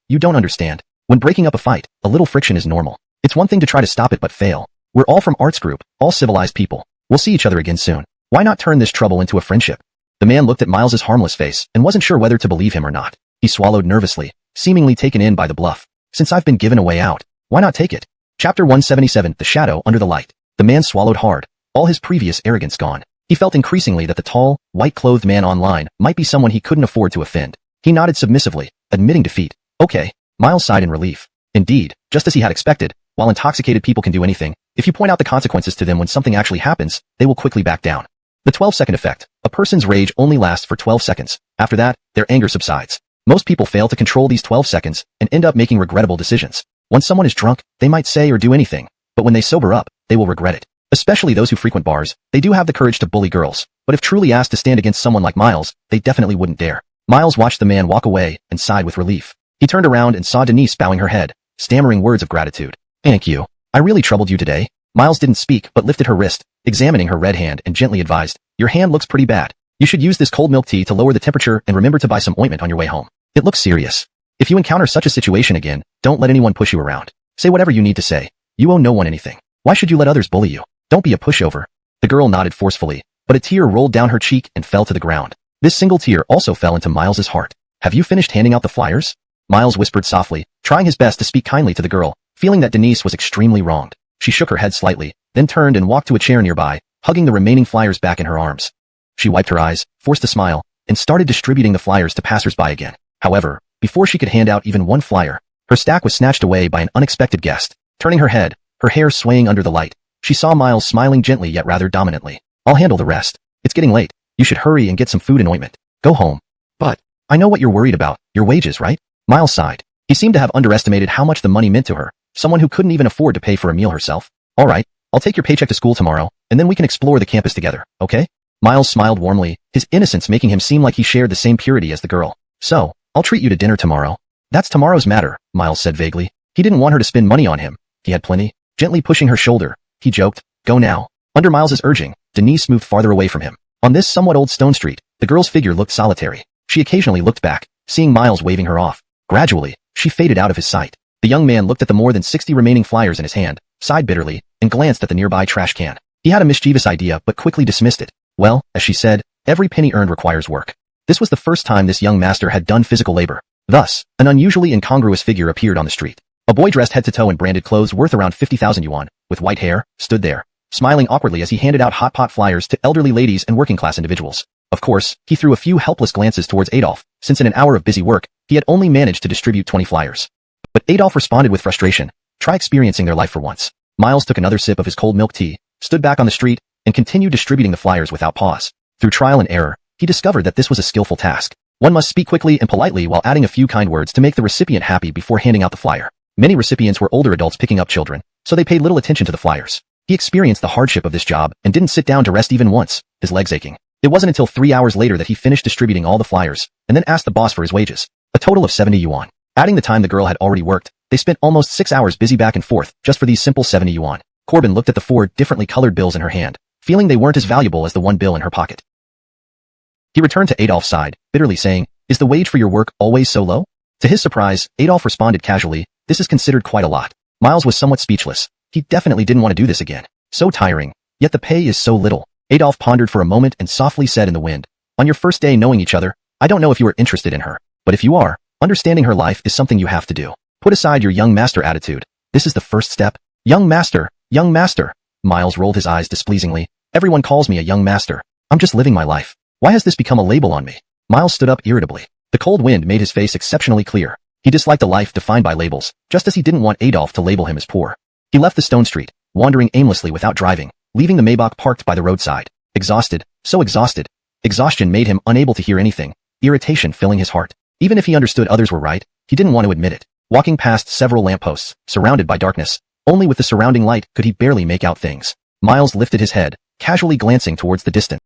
you don't understand. When breaking up a fight, a little friction is normal. It's one thing to try to stop it but fail. We're all from arts group, all civilized people. We'll see each other again soon. Why not turn this trouble into a friendship? The man looked at Miles's harmless face and wasn't sure whether to believe him or not. He swallowed nervously, seemingly taken in by the bluff. Since I've been given a way out, why not take it? Chapter 177, The Shadow Under the Light. The man swallowed hard, all his previous arrogance gone. He felt increasingly that the tall, white-clothed man online might be someone he couldn't afford to offend. He nodded submissively, admitting defeat. Okay. Miles sighed in relief. Indeed, just as he had expected, while intoxicated people can do anything, if you point out the consequences to them when something actually happens, they will quickly back down. The 12-second effect. A person's rage only lasts for 12 seconds. After that, their anger subsides. Most people fail to control these 12 seconds and end up making regrettable decisions. When someone is drunk, they might say or do anything, but when they sober up, they will regret it. Especially those who frequent bars, they do have the courage to bully girls, but if truly asked to stand against someone like Miles, they definitely wouldn't dare. Miles watched the man walk away and sighed with relief. He turned around and saw Denise bowing her head, stammering words of gratitude. Thank you. I really troubled you today. Miles didn't speak but lifted her wrist, examining her red hand and gently advised, your hand looks pretty bad. You should use this cold milk tea to lower the temperature and remember to buy some ointment on your way home. It looks serious. If you encounter such a situation again, don't let anyone push you around. Say whatever you need to say. You owe no one anything. Why should you let others bully you? Don't be a pushover. The girl nodded forcefully, but a tear rolled down her cheek and fell to the ground. This single tear also fell into Miles's heart. Have you finished handing out the flyers? Miles whispered softly, trying his best to speak kindly to the girl, feeling that Denise was extremely wronged. She shook her head slightly, then turned and walked to a chair nearby, hugging the remaining flyers back in her arms. She wiped her eyes, forced a smile, and started distributing the flyers to passers-by again. However, before she could hand out even one flyer, her stack was snatched away by an unexpected guest. Turning her head, her hair swaying under the light, she saw Miles smiling gently yet rather dominantly. I'll handle the rest. It's getting late. You should hurry and get some food and ointment. Go home. But, I know what you're worried about, your wages, right? Miles sighed. He seemed to have underestimated how much the money meant to her, someone who couldn't even afford to pay for a meal herself. All right, I'll take your paycheck to school tomorrow, and then we can explore the campus together, okay? Miles smiled warmly, his innocence making him seem like he shared the same purity as the girl. So, I'll treat you to dinner tomorrow. That's tomorrow's matter, Miles said vaguely. He didn't want her to spend money on him. He had plenty. Gently pushing her shoulder, he joked, go now. Under Miles's urging, Denise moved farther away from him. On this somewhat old stone street, the girl's figure looked solitary. She occasionally looked back, seeing Miles waving her off. Gradually, she faded out of his sight. The young man looked at the more than 60 remaining flyers in his hand, sighed bitterly, and glanced at the nearby trash can. He had a mischievous idea but quickly dismissed it. Well, as she said, every penny earned requires work. This was the first time this young master had done physical labor. Thus, an unusually incongruous figure appeared on the street. A boy dressed head to toe in branded clothes worth around 50,000 yuan, with white hair, stood there, smiling awkwardly as he handed out hot pot flyers to elderly ladies and working-class individuals. Of course, he threw a few helpless glances towards Adolf, since in an hour of busy work, he had only managed to distribute 20 flyers. But Adolf responded with frustration. Try experiencing their life for once. Miles took another sip of his cold milk tea, stood back on the street, and continued distributing the flyers without pause. Through trial and error, he discovered that this was a skillful task. One must speak quickly and politely while adding a few kind words to make the recipient happy before handing out the flyer. Many recipients were older adults picking up children, so they paid little attention to the flyers. He experienced the hardship of this job and didn't sit down to rest even once, his legs aching. It wasn't until 3 hours later that he finished distributing all the flyers, and then asked the boss for his wages. A total of 70 yuan. Adding the time the girl had already worked, they spent almost 6 hours busy back and forth just for these simple 70 yuan. Corbin looked at the 4 differently colored bills in her hand, feeling they weren't as valuable as the one bill in her pocket. He returned to Adolf's side, bitterly saying, is the wage for your work always so low? To his surprise, Adolf responded casually, this is considered quite a lot. Miles was somewhat speechless. He definitely didn't want to do this again. So tiring, yet the pay is so little. Adolf pondered for a moment and softly said in the wind, on your first day knowing each other, I don't know if you are interested in her, but if you are, understanding her life is something you have to do. Put aside your young master attitude. This is the first step. Young master, young master. Miles rolled his eyes displeasingly. Everyone calls me a young master. I'm just living my life. Why has this become a label on me? Miles stood up irritably. The cold wind made his face exceptionally clear. He disliked a life defined by labels, just as he didn't want Adolf to label him as poor. He left the stone street, wandering aimlessly without driving, leaving the Maybach parked by the roadside. Exhausted, so exhausted. Exhaustion made him unable to hear anything, irritation filling his heart. Even if he understood others were right, he didn't want to admit it. Walking past several lampposts, surrounded by darkness, only with the surrounding light could he barely make out things. Miles lifted his head, casually glancing towards the distance.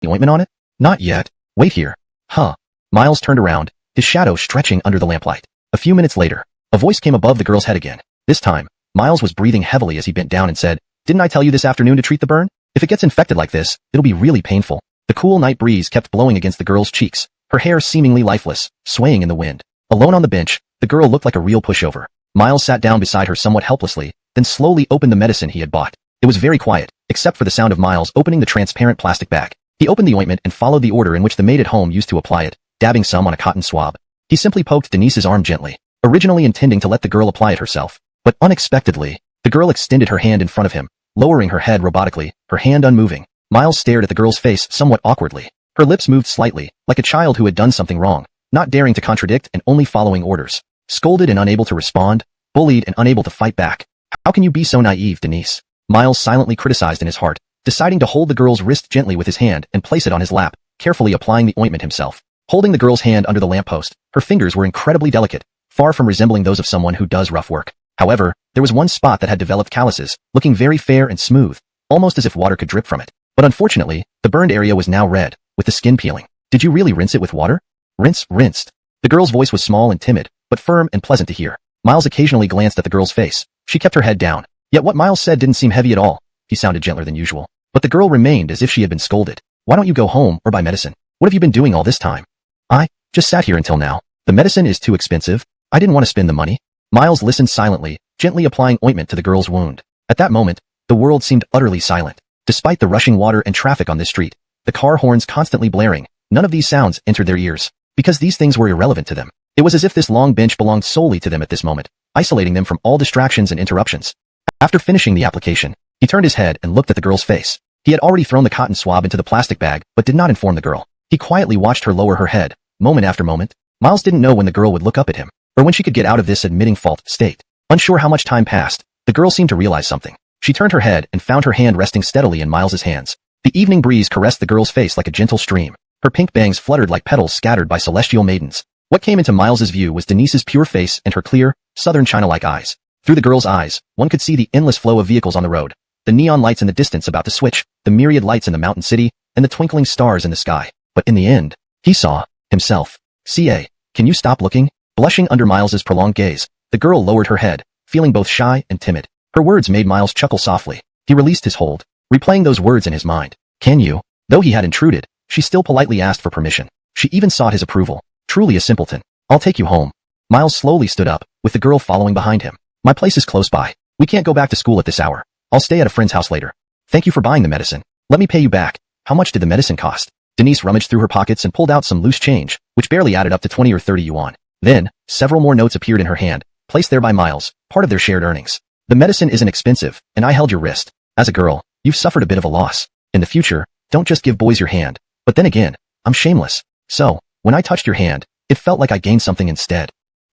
The ointment on it? Not yet. Wait here. Huh. Miles turned around, his shadow stretching under the lamplight. A few minutes later, a voice came above the girl's head again. This time, Miles was breathing heavily as he bent down and said, "Didn't I tell you this afternoon to treat the burn? If it gets infected like this, it'll be really painful." The cool night breeze kept blowing against the girl's cheeks, her hair seemingly lifeless, swaying in the wind. Alone on the bench, the girl looked like a real pushover. Miles sat down beside her somewhat helplessly, then slowly opened the medicine he had bought. It was very quiet, except for the sound of Miles opening the transparent plastic bag. He opened the ointment and followed the order in which the maid at home used to apply it, dabbing some on a cotton swab. He simply poked Denise's arm gently, originally intending to let the girl apply it herself. But unexpectedly, the girl extended her hand in front of him, lowering her head robotically, her hand unmoving. Miles stared at the girl's face somewhat awkwardly. Her lips moved slightly, like a child who had done something wrong, not daring to contradict and only following orders. Scolded and unable to respond, bullied and unable to fight back. How can you be so naive, Denise? Miles silently criticized in his heart, deciding to hold the girl's wrist gently with his hand and place it on his lap, carefully applying the ointment himself. Holding the girl's hand under the lamppost, her fingers were incredibly delicate, far from resembling those of someone who does rough work. However, there was one spot that had developed calluses, looking very fair and smooth, almost as if water could drip from it. But unfortunately, the burned area was now red, with the skin peeling. Did you really rinse it with water? Rinsed. The girl's voice was small and timid, but firm and pleasant to hear. Miles occasionally glanced at the girl's face. She kept her head down. Yet what Miles said didn't seem heavy at all. He sounded gentler than usual. But the girl remained as if she had been scolded. Why don't you go home or buy medicine? What have you been doing all this time? I just sat here until now. The medicine is too expensive. I didn't want to spend the money. Miles listened silently, gently applying ointment to the girl's wound. At that moment, the world seemed utterly silent. Despite the rushing water and traffic on this street, the car horns constantly blaring, none of these sounds entered their ears, because these things were irrelevant to them. It was as if this long bench belonged solely to them at this moment, isolating them from all distractions and interruptions. After finishing the application, he turned his head and looked at the girl's face. He had already thrown the cotton swab into the plastic bag, but did not inform the girl. He quietly watched her lower her head, moment after moment. Miles didn't know when the girl would look up at him, or when she could get out of this admitting fault state. Unsure how much time passed, the girl seemed to realize something. She turned her head and found her hand resting steadily in Miles's hands. The evening breeze caressed the girl's face like a gentle stream. Her pink bangs fluttered like petals scattered by celestial maidens. What came into Miles's view was Denise's pure face and her clear, southern china-like eyes. Through the girl's eyes, one could see the endless flow of vehicles on the road, the neon lights in the distance about to switch, the myriad lights in the mountain city, and the twinkling stars in the sky. But in the end, he saw himself. "Ca, can you stop looking?" Blushing under Miles's prolonged gaze, the girl lowered her head, feeling both shy and timid. Her words made Miles chuckle softly. He released his hold, replaying those words in his mind. "Can you?" Though he had intruded, she still politely asked for permission. She even sought his approval. Truly a simpleton. "I'll take you home." Miles slowly stood up, with the girl following behind him. "My place is close by. We can't go back to school at this hour. I'll stay at a friend's house later. Thank you for buying the medicine. Let me pay you back." How much did the medicine cost? Denise rummaged through her pockets and pulled out some loose change, which barely added up to 20 or 30 yuan. Then, several more notes appeared in her hand, placed there by Miles, part of their shared earnings. "The medicine isn't expensive, and I held your wrist. As a girl, you've suffered a bit of a loss. In the future, don't just give boys your hand. But then again, I'm shameless. So, when I touched your hand, it felt like I gained something instead."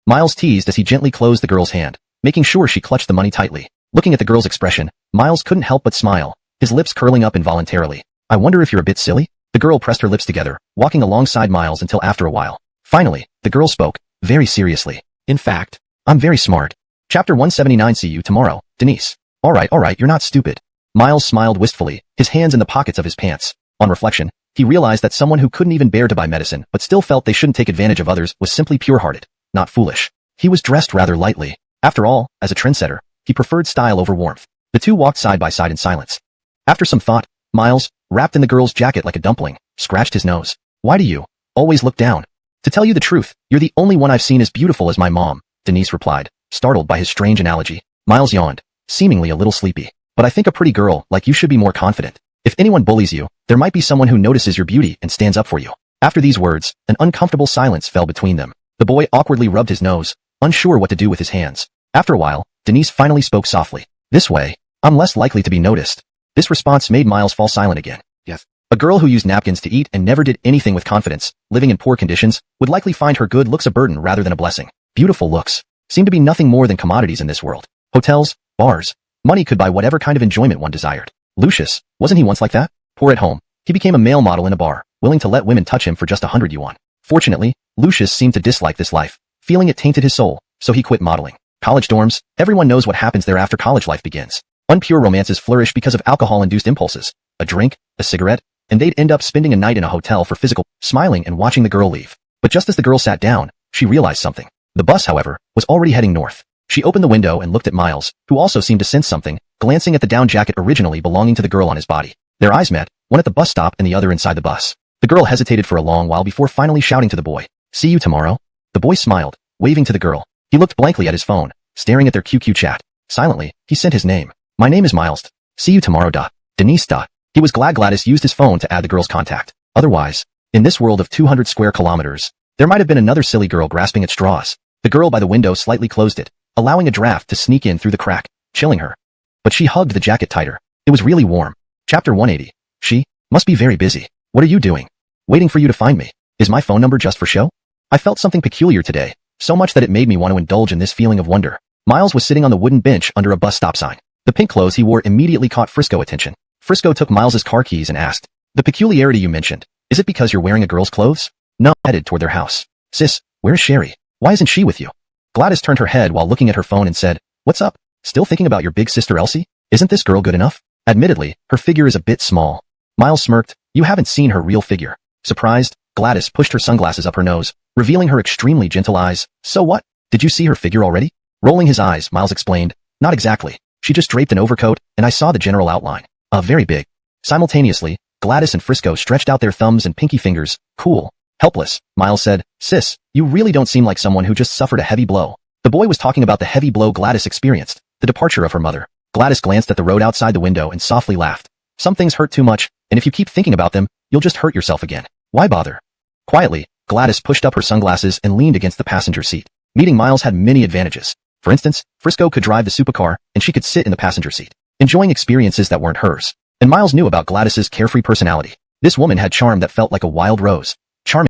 Miles teased as he gently closed the girl's hand, making sure she clutched the money tightly. Looking at the girl's expression, Miles couldn't help but smile, his lips curling up involuntarily. "I wonder if you're a bit silly?" The girl pressed her lips together, walking alongside Miles until after a while. Finally, the girl spoke, very seriously. "In fact, I'm very smart." Chapter 179. See you tomorrow, Denise. All right, you're not stupid." Miles smiled wistfully, his hands in the pockets of his pants. On reflection, he realized that someone who couldn't even bear to buy medicine but still felt they shouldn't take advantage of others was simply pure-hearted, not foolish. He was dressed rather lightly. After all, as a trendsetter, he preferred style over warmth. The two walked side by side in silence. After some thought, Miles, wrapped in the girl's jacket like a dumpling, scratched his nose. "Why do you always look down?" "To tell you the truth, you're the only one I've seen as beautiful as my mom," Denise replied, startled by his strange analogy. Miles yawned, seemingly a little sleepy. "But I think a pretty girl like you should be more confident. If anyone bullies you, there might be someone who notices your beauty and stands up for you." After these words, an uncomfortable silence fell between them. The boy awkwardly rubbed his nose, unsure what to do with his hands. After a while, Denise finally spoke softly. "This way, I'm less likely to be noticed." This response made Miles fall silent again. Yes. A girl who used napkins to eat and never did anything with confidence, living in poor conditions, would likely find her good looks a burden rather than a blessing. Beautiful looks seem to be nothing more than commodities in this world. Hotels, bars, money could buy whatever kind of enjoyment one desired. Lucius, wasn't he once like that? Poor at home, he became a male model in a bar, willing to let women touch him for just 100 yuan. Fortunately, Lucius seemed to dislike this life, feeling it tainted his soul, so he quit modeling. College dorms, everyone knows what happens there after college life begins. Unpure romances flourish because of alcohol-induced impulses. A drink, a cigarette, and they'd end up spending a night in a hotel for physical, smiling and watching the girl leave. But just as the girl sat down, she realized something. The bus, however, was already heading north. She opened the window and looked at Miles, who also seemed to sense something, glancing at the down jacket originally belonging to the girl on his body. Their eyes met, one at the bus stop and the other inside the bus. The girl hesitated for a long while before finally shouting to the boy, "See you tomorrow?" The boy smiled, waving to the girl. He looked blankly at his phone, staring at their QQ chat. Silently, he sent his name. "My name is Miles. See you tomorrow. Denise. He was glad Gladys used his phone to add the girl's contact. Otherwise, in this world of 200 square kilometers, there might have been another silly girl grasping at straws. The girl by the window slightly closed it, allowing a draft to sneak in through the crack, chilling her. But she hugged the jacket tighter. It was really warm. Chapter 180. She must be very busy. What are you doing? Waiting for you to find me. Is my phone number just for show? I felt something peculiar today, so much that it made me want to indulge in this feeling of wonder. Miles was sitting on the wooden bench under a bus stop sign. The pink clothes he wore immediately caught Frisco's attention. Frisco took Miles's car keys and asked, "The peculiarity you mentioned, is it because you're wearing a girl's clothes?" No. Headed toward their house. "Sis, where's Sherry? Why isn't she with you?" Gladys turned her head while looking at her phone and said, "What's up? Still thinking about your big sister Elsie? Isn't this girl good enough?" Admittedly, her figure is a bit small. Miles smirked. "You haven't seen her real figure." Surprised, Gladys pushed her sunglasses up her nose, revealing her extremely gentle eyes. "So what? Did you see her figure already?" Rolling his eyes, Miles explained, "Not exactly. She just draped an overcoat, and I saw the general outline. Very big." Simultaneously, Gladys and Frisco stretched out their thumbs and pinky fingers. "Cool. Helpless," Miles said. "Sis, you really don't seem like someone who just suffered a heavy blow." The boy was talking about the heavy blow Gladys experienced, the departure of her mother. Gladys glanced at the road outside the window and softly laughed. "Some things hurt too much, and if you keep thinking about them, you'll just hurt yourself again. Why bother?" Quietly, Gladys pushed up her sunglasses and leaned against the passenger seat. Meeting Miles had many advantages. For instance, Frisco could drive the supercar, and she could sit in the passenger seat, enjoying experiences that weren't hers. And Miles knew about Gladys's carefree personality. This woman had charm that felt like a wild rose. Charming.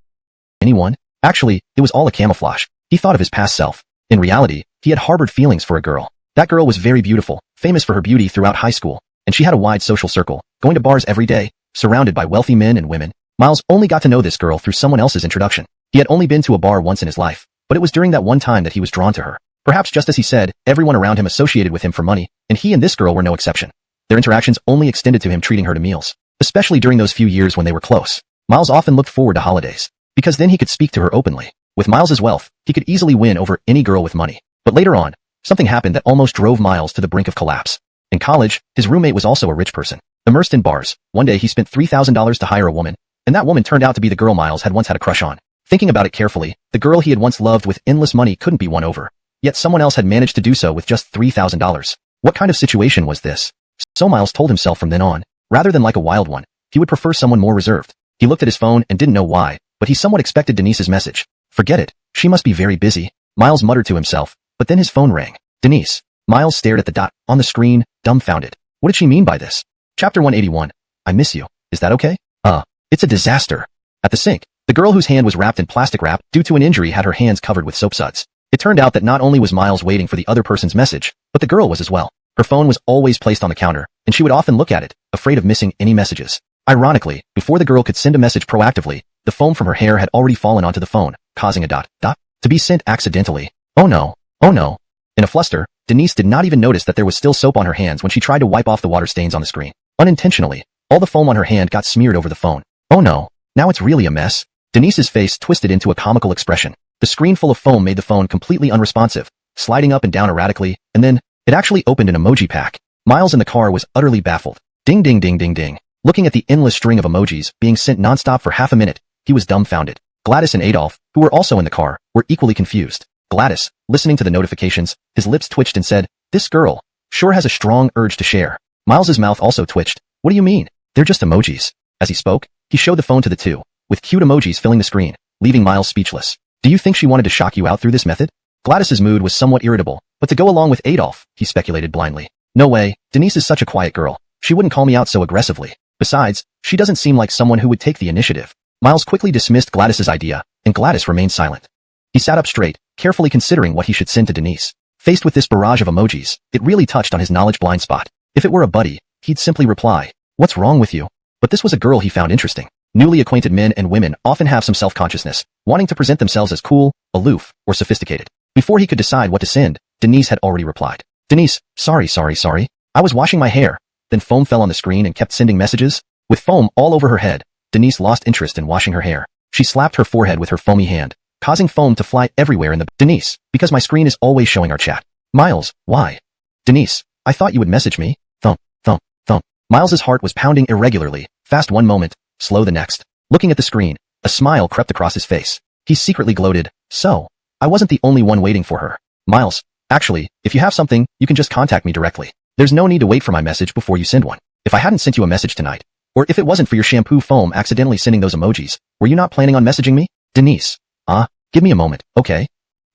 Anyone? Actually, it was all a camouflage. He thought of his past self. In reality, he had harbored feelings for a girl. That girl was very beautiful, famous for her beauty throughout high school, and she had a wide social circle, going to bars every day, surrounded by wealthy men and women. Miles only got to know this girl through someone else's introduction. He had only been to a bar once in his life, but it was during that one time that he was drawn to her. Perhaps just as he said, everyone around him associated with him for money, and he and this girl were no exception. Their interactions only extended to him treating her to meals, especially during those few years when they were close. Miles often looked forward to holidays, because then he could speak to her openly. With Miles's wealth, he could easily win over any girl with money. But later on, something happened that almost drove Miles to the brink of collapse. In college, his roommate was also a rich person. Immersed in bars, one day he spent $3,000 to hire a woman, and that woman turned out to be the girl Miles had once had a crush on. Thinking about it carefully, the girl he had once loved with endless money couldn't be won over. Yet someone else had managed to do so with just $3,000. What kind of situation was this? So Miles told himself from then on, rather than like a wild one, he would prefer someone more reserved. He looked at his phone and didn't know why, but he somewhat expected Denise's message. Forget it, she must be very busy, Miles muttered to himself, but then his phone rang. Denise. Miles stared at the dot on the screen, dumbfounded. What did she mean by this? Chapter 181. I miss you. Is that okay? It's a disaster. At the sink, the girl whose hand was wrapped in plastic wrap due to an injury had her hands covered with soap suds. It turned out that not only was Miles waiting for the other person's message, but the girl was as well. Her phone was always placed on the counter, and she would often look at it, afraid of missing any messages. Ironically, before the girl could send a message proactively, the foam from her hair had already fallen onto the phone, causing a dot to be sent accidentally. Oh no. Oh no. In a fluster, Denise did not even notice that there was still soap on her hands when she tried to wipe off the water stains on the screen. Unintentionally, all the foam on her hand got smeared over the phone. Oh no. Now it's really a mess. Denise's face twisted into a comical expression. The screen full of foam made the phone completely unresponsive, sliding up and down erratically, and then, it actually opened an emoji pack. Miles in the car was utterly baffled. Ding ding ding ding ding. Looking at the endless string of emojis being sent nonstop for half a minute, he was dumbfounded. Gladys and Adolf, who were also in the car, were equally confused. Gladys, listening to the notifications, his lips twitched and said, "This girl sure has a strong urge to share." Miles's mouth also twitched. "What do you mean? They're just emojis." As he spoke, he showed the phone to the two, with cute emojis filling the screen, leaving Miles speechless. "Do you think she wanted to shock you out through this method?" Gladys's mood was somewhat irritable, but to go along with Adolf, he speculated blindly. "No way, Denise is such a quiet girl. She wouldn't call me out so aggressively. Besides, she doesn't seem like someone who would take the initiative. Miles quickly dismissed Gladys's idea, and Gladys remained silent. He sat up straight, carefully considering what he should send to Denise. Faced with this barrage of emojis, it really touched on his knowledge blind spot. If it were a buddy, he'd simply reply, "What's wrong with you?" But this was a girl he found interesting. Newly acquainted men and women often have some self-consciousness, wanting to present themselves as cool, aloof, or sophisticated. Before he could decide what to send, Denise had already replied. "Denise, sorry. I was washing my hair." Then foam fell on the screen and kept sending messages. With foam all over her head, Denise lost interest in washing her hair. She slapped her forehead with her foamy hand, causing foam to fly everywhere in the— "Denise, because my screen is always showing our chat." "Miles, why?" "Denise, I thought you would message me." Thump, thump, thump. Miles's heart was pounding irregularly, fast one moment, slow the next. Looking at the screen, a smile crept across his face. He secretly gloated, "So, I wasn't the only one waiting for her." "Miles, actually, if you have something, you can just contact me directly. There's no need to wait for my message before you send one. If I hadn't sent you a message tonight, or if it wasn't for your shampoo foam accidentally sending those emojis, were you not planning on messaging me?" "Denise, give me a moment, okay?"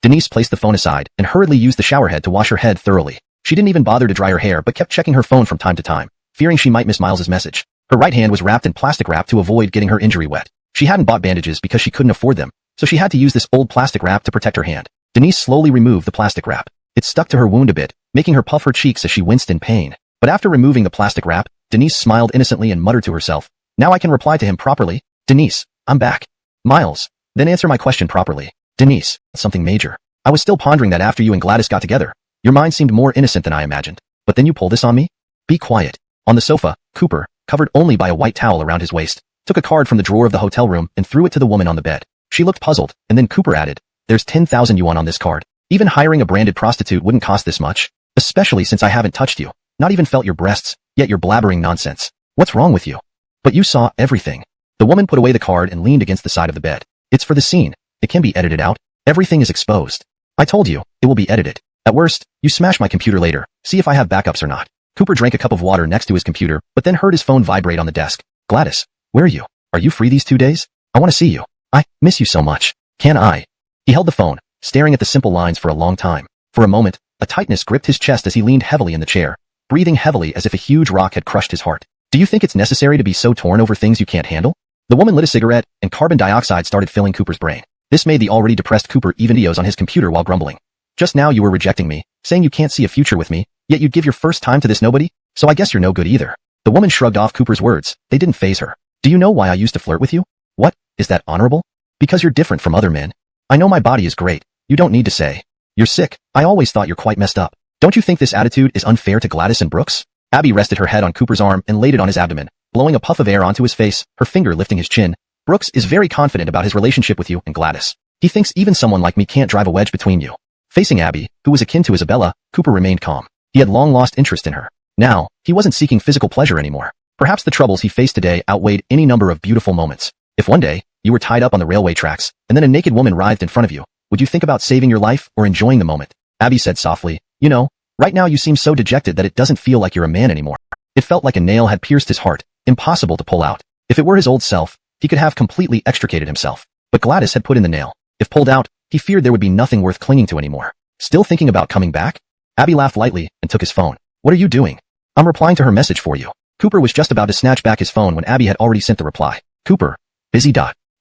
Denise placed the phone aside and hurriedly used the shower head to wash her head thoroughly. She didn't even bother to dry her hair but kept checking her phone from time to time, fearing she might miss Miles's message. Her right hand was wrapped in plastic wrap to avoid getting her injury wet. She hadn't bought bandages because she couldn't afford them, so she had to use this old plastic wrap to protect her hand. Denise slowly removed the plastic wrap. It stuck to her wound a bit, making her puff her cheeks as she winced in pain. But after removing the plastic wrap, Denise smiled innocently and muttered to herself, "Now I can reply to him properly. Denise, I'm back." "Miles, then answer my question properly." "Denise, something major. I was still pondering that after you and Gladys got together. Your mind seemed more innocent than I imagined. But then you pull this on me?" "Be quiet." On the sofa, Cooper, covered only by a white towel around his waist, took a card from the drawer of the hotel room and threw it to the woman on the bed. She looked puzzled, and then Cooper added, "There's 10,000 yuan on this card. Even hiring a branded prostitute wouldn't cost this much. Especially since I haven't touched you, not even felt your breasts, yet you're blabbering nonsense. What's wrong with you?" "But you saw everything." The woman put away the card and leaned against the side of the bed. "It's for the scene. It can be edited out. Everything is exposed." "I told you, it will be edited. At worst, you smash my computer later, see if I have backups or not." Cooper drank a cup of water next to his computer, but then heard his phone vibrate on the desk. "Gladys, where are you? Are you free these 2 days? I want to see you. I miss you so much. Can I?" He held the phone, staring at the simple lines for a long time. For a moment, a tightness gripped his chest as he leaned heavily in the chair, breathing heavily as if a huge rock had crushed his heart. "Do you think it's necessary to be so torn over things you can't handle?" The woman lit a cigarette, and carbon dioxide started filling Cooper's brain. This made the already depressed Cooper even videos on his computer while grumbling. "Just now you were rejecting me, saying you can't see a future with me, yet you'd give your first time to this nobody? So I guess you're no good either." The woman shrugged off Cooper's words. They didn't faze her. "Do you know why I used to flirt with you? What? Is that honorable? Because you're different from other men. I know my body is great. You don't need to say. You're sick. I always thought you're quite messed up. Don't you think this attitude is unfair to Gladys and Brooks?" Abby rested her head on Cooper's arm and laid it on his abdomen, blowing a puff of air onto his face, her finger lifting his chin. "Brooks is very confident about his relationship with you and Gladys. He thinks even someone like me can't drive a wedge between you." Facing Abby, who was akin to Isabella, Cooper remained calm. He had long lost interest in her. Now, he wasn't seeking physical pleasure anymore. Perhaps the troubles he faced today outweighed any number of beautiful moments. If one day, you were tied up on the railway tracks, and then a naked woman writhed in front of you, would you think about saving your life or enjoying the moment? Abby said softly, "You know, right now you seem so dejected that it doesn't feel like you're a man anymore." It felt like a nail had pierced his heart, impossible to pull out. If it were his old self, he could have completely extricated himself. But Gladys had put in the nail. If pulled out, he feared there would be nothing worth clinging to anymore. "Still thinking about coming back?" Abby laughed lightly and took his phone. "What are you doing?" "I'm replying to her message for you." Cooper was just about to snatch back his phone when Abby had already sent the reply. "Cooper, busy.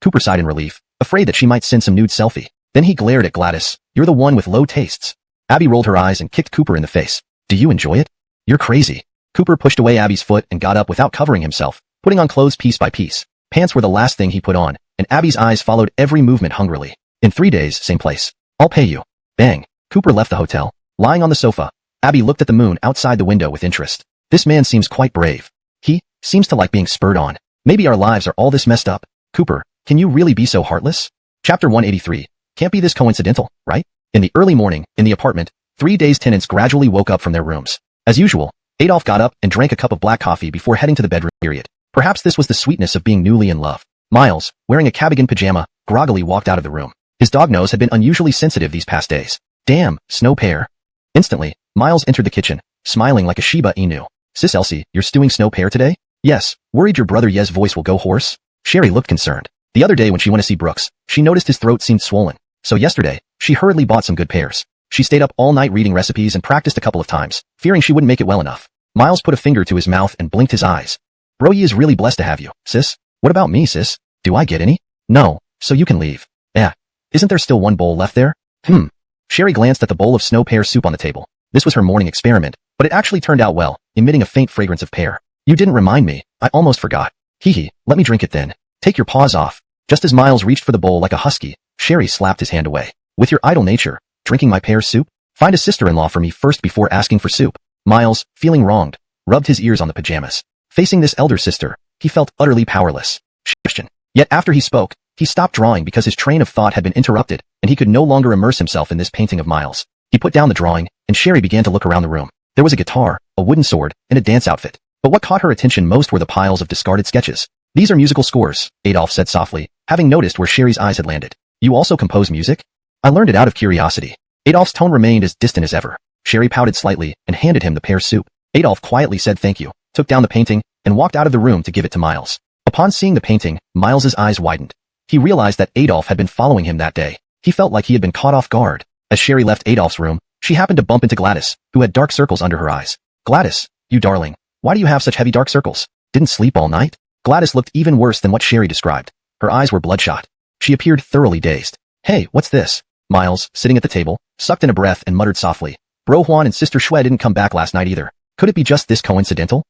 Cooper sighed in relief, afraid that she might send some nude selfie. Then he glared at Gladys. "You're the one with low tastes." Abby rolled her eyes and kicked Cooper in the face. "Do you enjoy it? You're crazy." Cooper pushed away Abby's foot and got up without covering himself, putting on clothes piece by piece. Pants were the last thing he put on, and Abby's eyes followed every movement hungrily. "In 3 days, same place. I'll pay you." Bang. Cooper left the hotel. Lying on the sofa, Abby looked at the moon outside the window with interest. "This man seems quite brave. He seems to like being spurred on. Maybe our lives are all this messed up. Cooper, can you really be so heartless?" Chapter 183. Can't be this coincidental, right? In the early morning, in the apartment, 3 days tenants gradually woke up from their rooms. As usual, Adolf got up and drank a cup of black coffee before heading to the bedroom period. Perhaps this was the sweetness of being newly in love. Miles, wearing a cabigan pajama, groggily walked out of the room. His dog nose had been unusually sensitive these past days. "Damn, snow pear." Instantly, Miles entered the kitchen, smiling like a Shiba Inu. "Sis Elsie, you're stewing snow pear today?" "Yes, worried your brother Yez's voice will go hoarse?" Sherry looked concerned. The other day when she went to see Brooks, she noticed his throat seemed swollen. So yesterday, she hurriedly bought some good pears. She stayed up all night reading recipes and practiced a couple of times, fearing she wouldn't make it well enough. Miles put a finger to his mouth and blinked his eyes. Bro, he is really blessed to have you, sis. What about me, sis? Do I get any? No, so you can leave. Isn't there still one bowl left there? Sherry glanced at the bowl of snow pear soup on the table. This was her morning experiment, but it actually turned out well, emitting a faint fragrance of pear. You didn't remind me. I almost forgot. Hee, let me drink it then. Take your paws off. Just as Miles reached for the bowl like a husky, Sherry slapped his hand away. With your idle nature, drinking my pear soup? Find a sister-in-law for me first before asking for soup. Miles, feeling wronged, rubbed his ears on the pajamas. Facing this elder sister, he felt utterly powerless. Yet after he spoke, he stopped drawing because his train of thought had been interrupted, and he could no longer immerse himself in this painting of Miles. He put down the drawing, and Sherry began to look around the room. There was a guitar, a wooden sword, and a dance outfit. But what caught her attention most were the piles of discarded sketches. These are musical scores, Adolf said softly, having noticed where Sherry's eyes had landed. You also compose music? I learned it out of curiosity. Adolf's tone remained as distant as ever. Sherry pouted slightly and handed him the pear soup. Adolf quietly said thank you, took down the painting, and walked out of the room to give it to Miles. Upon seeing the painting, Miles's eyes widened. He realized that Adolf had been following him that day. He felt like he had been caught off guard. As Sherry left Adolf's room, she happened to bump into Gladys, who had dark circles under her eyes. Gladys, you darling. Why do you have such heavy dark circles? Didn't sleep all night? Gladys looked even worse than what Sherry described. Her eyes were bloodshot. She appeared thoroughly dazed. Hey, what's this? Miles, sitting at the table, sucked in a breath and muttered softly. Bro Juan and Sister Shue didn't come back last night either. Could it be just this coincidental?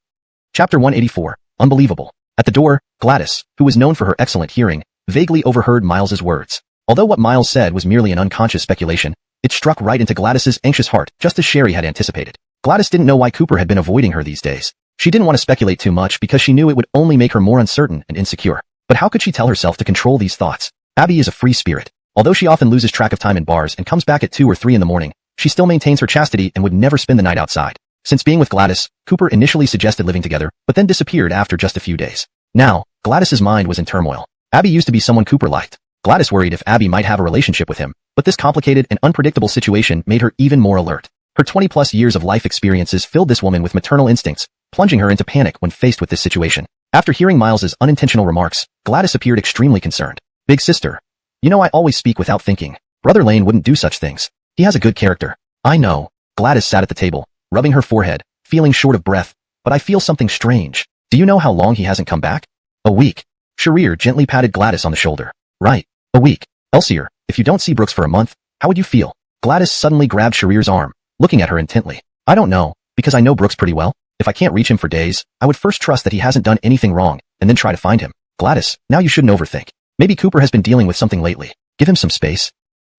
Chapter 184. Unbelievable. At the door, Gladys, who was known for her excellent hearing, vaguely overheard Miles's words. Although what Miles said was merely an unconscious speculation, it struck right into Gladys's anxious heart, just as Sherry had anticipated. Gladys didn't know why Cooper had been avoiding her these days. She didn't want to speculate too much because she knew it would only make her more uncertain and insecure. But how could she tell herself to control these thoughts? Abby is a free spirit. Although she often loses track of time in bars and comes back at 2 or 3 in the morning, she still maintains her chastity and would never spend the night outside. Since being with Gladys, Cooper initially suggested living together, but then disappeared after just a few days. Now, Gladys's mind was in turmoil. Abby used to be someone Cooper liked. Gladys worried if Abby might have a relationship with him, but this complicated and unpredictable situation made her even more alert. Her 20-plus years of life experiences filled this woman with maternal instincts, plunging her into panic when faced with this situation. After hearing Miles's unintentional remarks, Gladys appeared extremely concerned. Big sister. You know I always speak without thinking. Brother Lane wouldn't do such things. He has a good character. I know. Gladys sat at the table, rubbing her forehead, feeling short of breath, but I feel something strange. Do you know how long he hasn't come back? A week. Sharir gently patted Gladys on the shoulder. Right. A week. Elsier, if you don't see Brooks for a month, how would you feel? Gladys suddenly grabbed Sharir's arm, looking at her intently. I don't know, because I know Brooks pretty well. If I can't reach him for days, I would first trust that he hasn't done anything wrong, and then try to find him. Gladys, now you shouldn't overthink. Maybe Cooper has been dealing with something lately. Give him some space.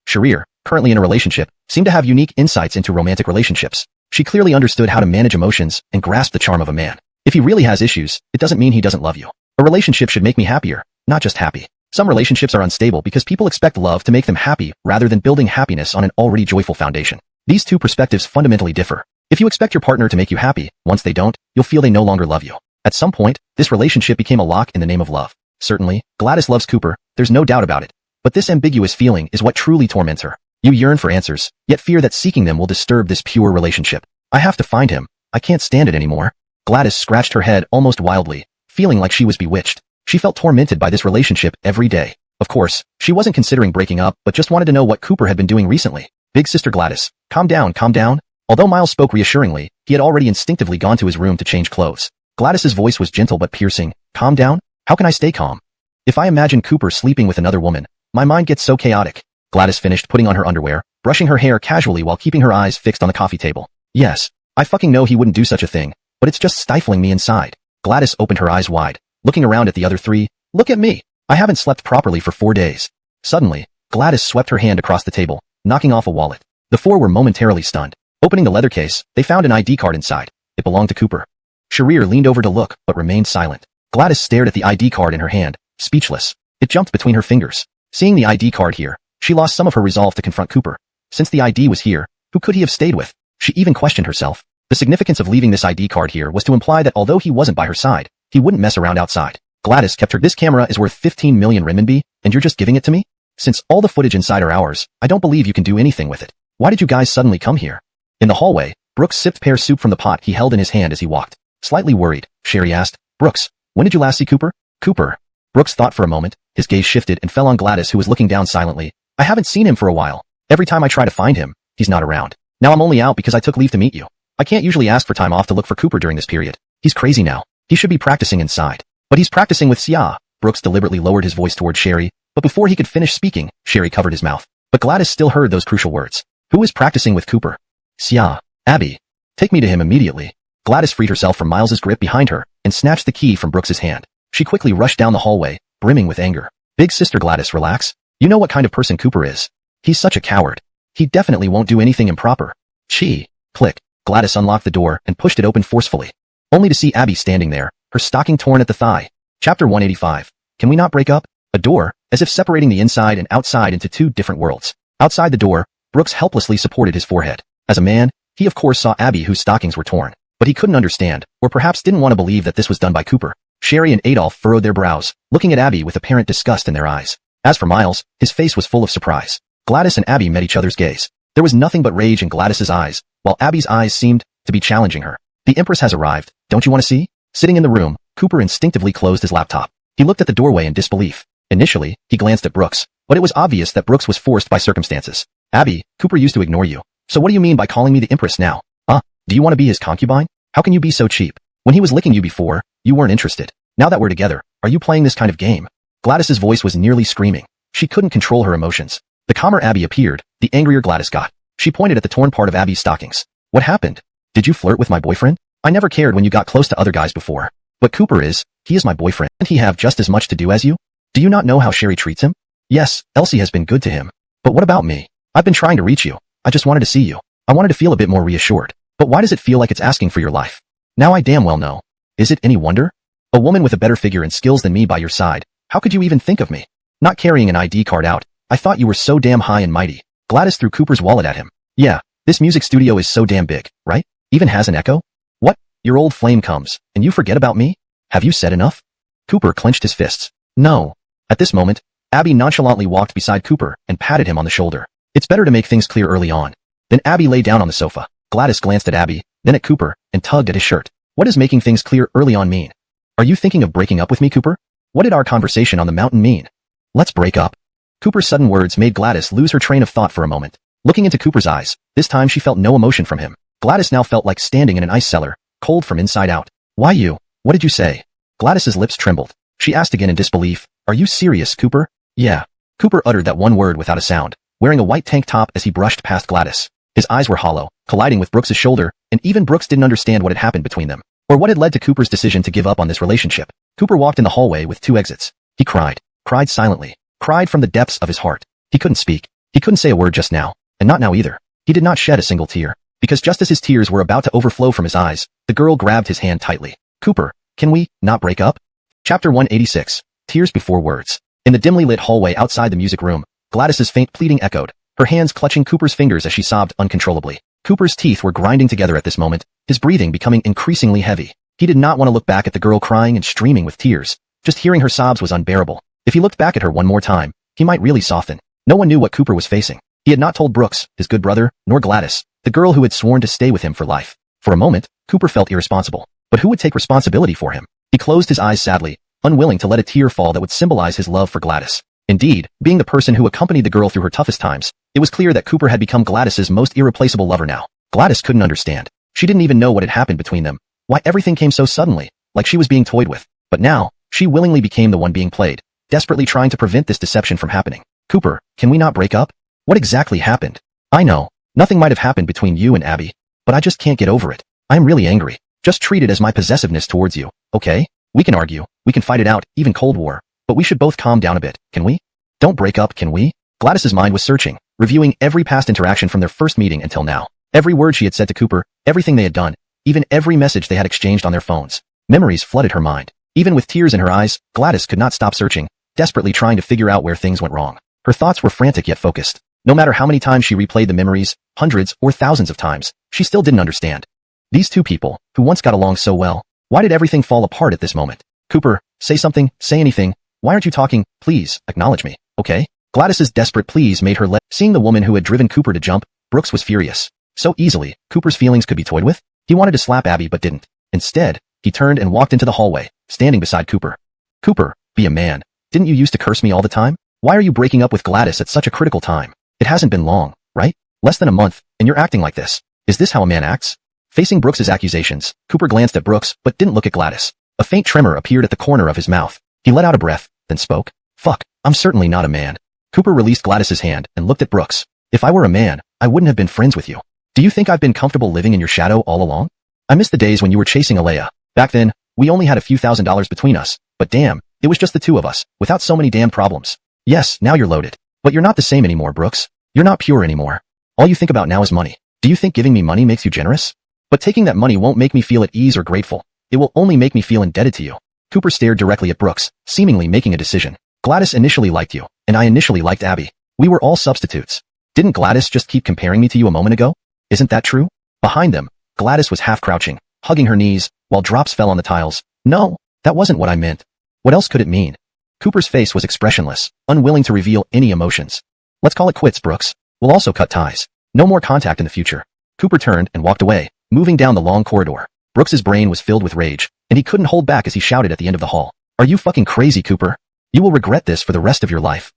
Sharir, currently in a relationship, seemed to have unique insights into romantic relationships. She clearly understood how to manage emotions and grasp the charm of a man. If he really has issues, it doesn't mean he doesn't love you. A relationship should make me happier, not just happy. Some relationships are unstable because people expect love to make them happy rather than building happiness on an already joyful foundation. These two perspectives fundamentally differ. If you expect your partner to make you happy, once they don't, you'll feel they no longer love you. At some point, this relationship became a lock in the name of love. Certainly, Gladys loves Cooper, there's no doubt about it. But this ambiguous feeling is what truly torments her. You yearn for answers, yet fear that seeking them will disturb this pure relationship. I have to find him. I can't stand it anymore. Gladys scratched her head almost wildly, feeling like she was bewitched. She felt tormented by this relationship every day. Of course, she wasn't considering breaking up, but just wanted to know what Cooper had been doing recently. Big sister Gladys, calm down, calm down. Although Miles spoke reassuringly, he had already instinctively gone to his room to change clothes. Gladys's voice was gentle but piercing. Calm down? How can I stay calm? If I imagine Cooper sleeping with another woman, my mind gets so chaotic. Gladys finished putting on her underwear, brushing her hair casually while keeping her eyes fixed on the coffee table. Yes, I fucking know he wouldn't do such a thing, but it's just stifling me inside. Gladys opened her eyes wide, looking around at the other three. Look at me. I haven't slept properly for 4 days. Suddenly, Gladys swept her hand across the table, knocking off a wallet. The four were momentarily stunned. Opening the leather case, they found an ID card inside. It belonged to Cooper. Sharir leaned over to look, but remained silent. Gladys stared at the ID card in her hand, speechless. It jumped between her fingers. Seeing the ID card here, she lost some of her resolve to confront Cooper. Since the ID was here, who could he have stayed with? She even questioned herself. The significance of leaving this ID card here was to imply that although he wasn't by her side, he wouldn't mess around outside. Gladys kept her. This camera is worth 15 million renminbi, and you're just giving it to me? Since all the footage inside are ours, I don't believe you can do anything with it. Why did you guys suddenly come here? In the hallway, Brooks sipped pear soup from the pot he held in his hand as he walked. Slightly worried, Sherry asked, Brooks, when did you last see Cooper? Cooper. Brooks thought for a moment, his gaze shifted and fell on Gladys, who was looking down silently. I haven't seen him for a while. Every time I try to find him, he's not around. Now I'm only out because I took leave to meet you. I can't usually ask for time off to look for Cooper during this period. He's crazy now. He should be practicing inside. But he's practicing with Xia. Brooks deliberately lowered his voice toward Sherry, but before he could finish speaking, Sherry covered his mouth. But Gladys still heard those crucial words. Who is practicing with Cooper? Xia. Abby. Take me to him immediately. Gladys freed herself from Miles's grip behind her and snatched the key from Brooks's hand. She quickly rushed down the hallway, brimming with anger. Big sister Gladys, relax. You know what kind of person Cooper is. He's such a coward. He definitely won't do anything improper. Chi. Click. Gladys unlocked the door and pushed it open forcefully. Only to see Abby standing there, her stocking torn at the thigh. Chapter 185. Can we not break up? A door, as if separating the inside and outside into two different worlds. Outside the door, Brooks helplessly supported his forehead. As a man, he of course saw Abby whose stockings were torn, but he couldn't understand, or perhaps didn't want to believe that this was done by Cooper. Sherry and Adolf furrowed their brows, looking at Abby with apparent disgust in their eyes. As for Miles, his face was full of surprise. Gladys and Abby met each other's gaze. There was nothing but rage in Gladys's eyes, while Abby's eyes seemed to be challenging her. The Empress has arrived, don't you want to see? Sitting in the room, Cooper instinctively closed his laptop. He looked at the doorway in disbelief. Initially, he glanced at Brooks, but it was obvious that Brooks was forced by circumstances. Abby, Cooper used to ignore you. So what do you mean by calling me the Empress now? Do you want to be his concubine? How can you be so cheap? When he was licking you before, you weren't interested. Now that we're together, are you playing this kind of game? Gladys's voice was nearly screaming. She couldn't control her emotions. The calmer Abby appeared, the angrier Gladys got. She pointed at the torn part of Abby's stockings. What happened? Did you flirt with my boyfriend? I never cared when you got close to other guys before. But Cooper he is my boyfriend. Doesn't he have just as much to do as you? Do you not know how Sherry treats him? Yes, Elsie has been good to him. But what about me? I've been trying to reach you. I just wanted to see you. I wanted to feel a bit more reassured. But why does it feel like it's asking for your life? Now I damn well know. Is it any wonder? A woman with a better figure and skills than me by your side. How could you even think of me? Not carrying an ID card out. I thought you were so damn high and mighty. Gladys threw Cooper's wallet at him. Yeah, this music studio is so damn big, right? Even has an echo? What? Your old flame comes, and you forget about me? Have you said enough? Cooper clenched his fists. No. At this moment, Abby nonchalantly walked beside Cooper and patted him on the shoulder. It's better to make things clear early on. Then Abby lay down on the sofa. Gladys glanced at Abby, then at Cooper, and tugged at his shirt. What does making things clear early on mean? Are you thinking of breaking up with me, Cooper? What did our conversation on the mountain mean? Let's break up. Cooper's sudden words made Gladys lose her train of thought for a moment. Looking into Cooper's eyes, this time she felt no emotion from him. Gladys now felt like standing in an ice cellar, cold from inside out. Why you? What did you say? Gladys's lips trembled. She asked again in disbelief. Are you serious, Cooper? Yeah. Cooper uttered that one word without a sound, wearing a white tank top as he brushed past Gladys. His eyes were hollow, colliding with Brooks's shoulder, and even Brooks didn't understand what had happened between them, or what had led to Cooper's decision to give up on this relationship. Cooper walked in the hallway with two exits. He cried silently, cried from the depths of his heart. He couldn't speak. He couldn't say a word just now, and not now either. He did not shed a single tear, because just as his tears were about to overflow from his eyes, the girl grabbed his hand tightly. Cooper, can we not break up? Chapter 186. Tears before words. In the dimly lit hallway outside the music room, Gladys's faint pleading echoed, her hands clutching Cooper's fingers as she sobbed uncontrollably. Cooper's teeth were grinding together at this moment, his breathing becoming increasingly heavy. He did not want to look back at the girl crying and streaming with tears. Just hearing her sobs was unbearable. If he looked back at her one more time, he might really soften. No one knew what Cooper was facing. He had not told Brooks, his good brother, nor Gladys, the girl who had sworn to stay with him for life. For a moment, Cooper felt irresponsible. But who would take responsibility for him? He closed his eyes sadly, unwilling to let a tear fall that would symbolize his love for Gladys. Indeed, being the person who accompanied the girl through her toughest times, it was clear that Cooper had become Gladys's most irreplaceable lover now. Gladys couldn't understand. She didn't even know what had happened between them, why everything came so suddenly, like she was being toyed with. But now, she willingly became the one being played, desperately trying to prevent this deception from happening. Cooper, can we not break up? What exactly happened? I know, nothing might have happened between you and Abby, but I just can't get over it. I'm really angry. Just treat it as my possessiveness towards you, okay? We can argue, we can fight it out, even Cold War, but we should both calm down a bit, can we? Don't break up, can we? Gladys's mind was searching, reviewing every past interaction from their first meeting until now. Every word she had said to Cooper, everything they had done, even every message they had exchanged on their phones. Memories flooded her mind. Even with tears in her eyes, Gladys could not stop searching, desperately trying to figure out where things went wrong. Her thoughts were frantic yet focused. No matter how many times she replayed the memories, hundreds or thousands of times, she still didn't understand. These two people, who once got along so well, why did everything fall apart at this moment? Cooper, say something, say anything. Why aren't you talking? Please, acknowledge me, okay? Gladys's desperate pleas made her Seeing the woman who had driven Cooper to jump, Brooks was furious. So easily, Cooper's feelings could be toyed with? He wanted to slap Abby but didn't. Instead, he turned and walked into the hallway, standing beside Cooper. Cooper, be a man. Didn't you used to curse me all the time? Why are you breaking up with Gladys at such a critical time? It hasn't been long, right? Less than a month, and you're acting like this. Is this how a man acts? Facing Brooks's accusations, Cooper glanced at Brooks but didn't look at Gladys. A faint tremor appeared at the corner of his mouth. He let out a breath, then spoke. Fuck, I'm certainly not a man. Cooper released Gladys's hand and looked at Brooks. If I were a man, I wouldn't have been friends with you. Do you think I've been comfortable living in your shadow all along? I miss the days when you were chasing Alea. Back then, we only had a few $1,000s between us, but damn, it was just the two of us, without so many damn problems. Yes, now you're loaded. But you're not the same anymore, Brooks. You're not pure anymore. All you think about now is money. Do you think giving me money makes you generous? But taking that money won't make me feel at ease or grateful. It will only make me feel indebted to you. Cooper stared directly at Brooks, seemingly making a decision. Gladys initially liked you, and I initially liked Abby. We were all substitutes. Didn't Gladys just keep comparing me to you a moment ago? Isn't that true? Behind them, Gladys was half crouching, hugging her knees, while drops fell on the tiles. No, that wasn't what I meant. What else could it mean? Cooper's face was expressionless, unwilling to reveal any emotions. Let's call it quits, Brooks. We'll also cut ties. No more contact in the future. Cooper turned and walked away, moving down the long corridor. Brooks's brain was filled with rage, and he couldn't hold back as he shouted at the end of the hall. Are you fucking crazy, Cooper? You will regret this for the rest of your life.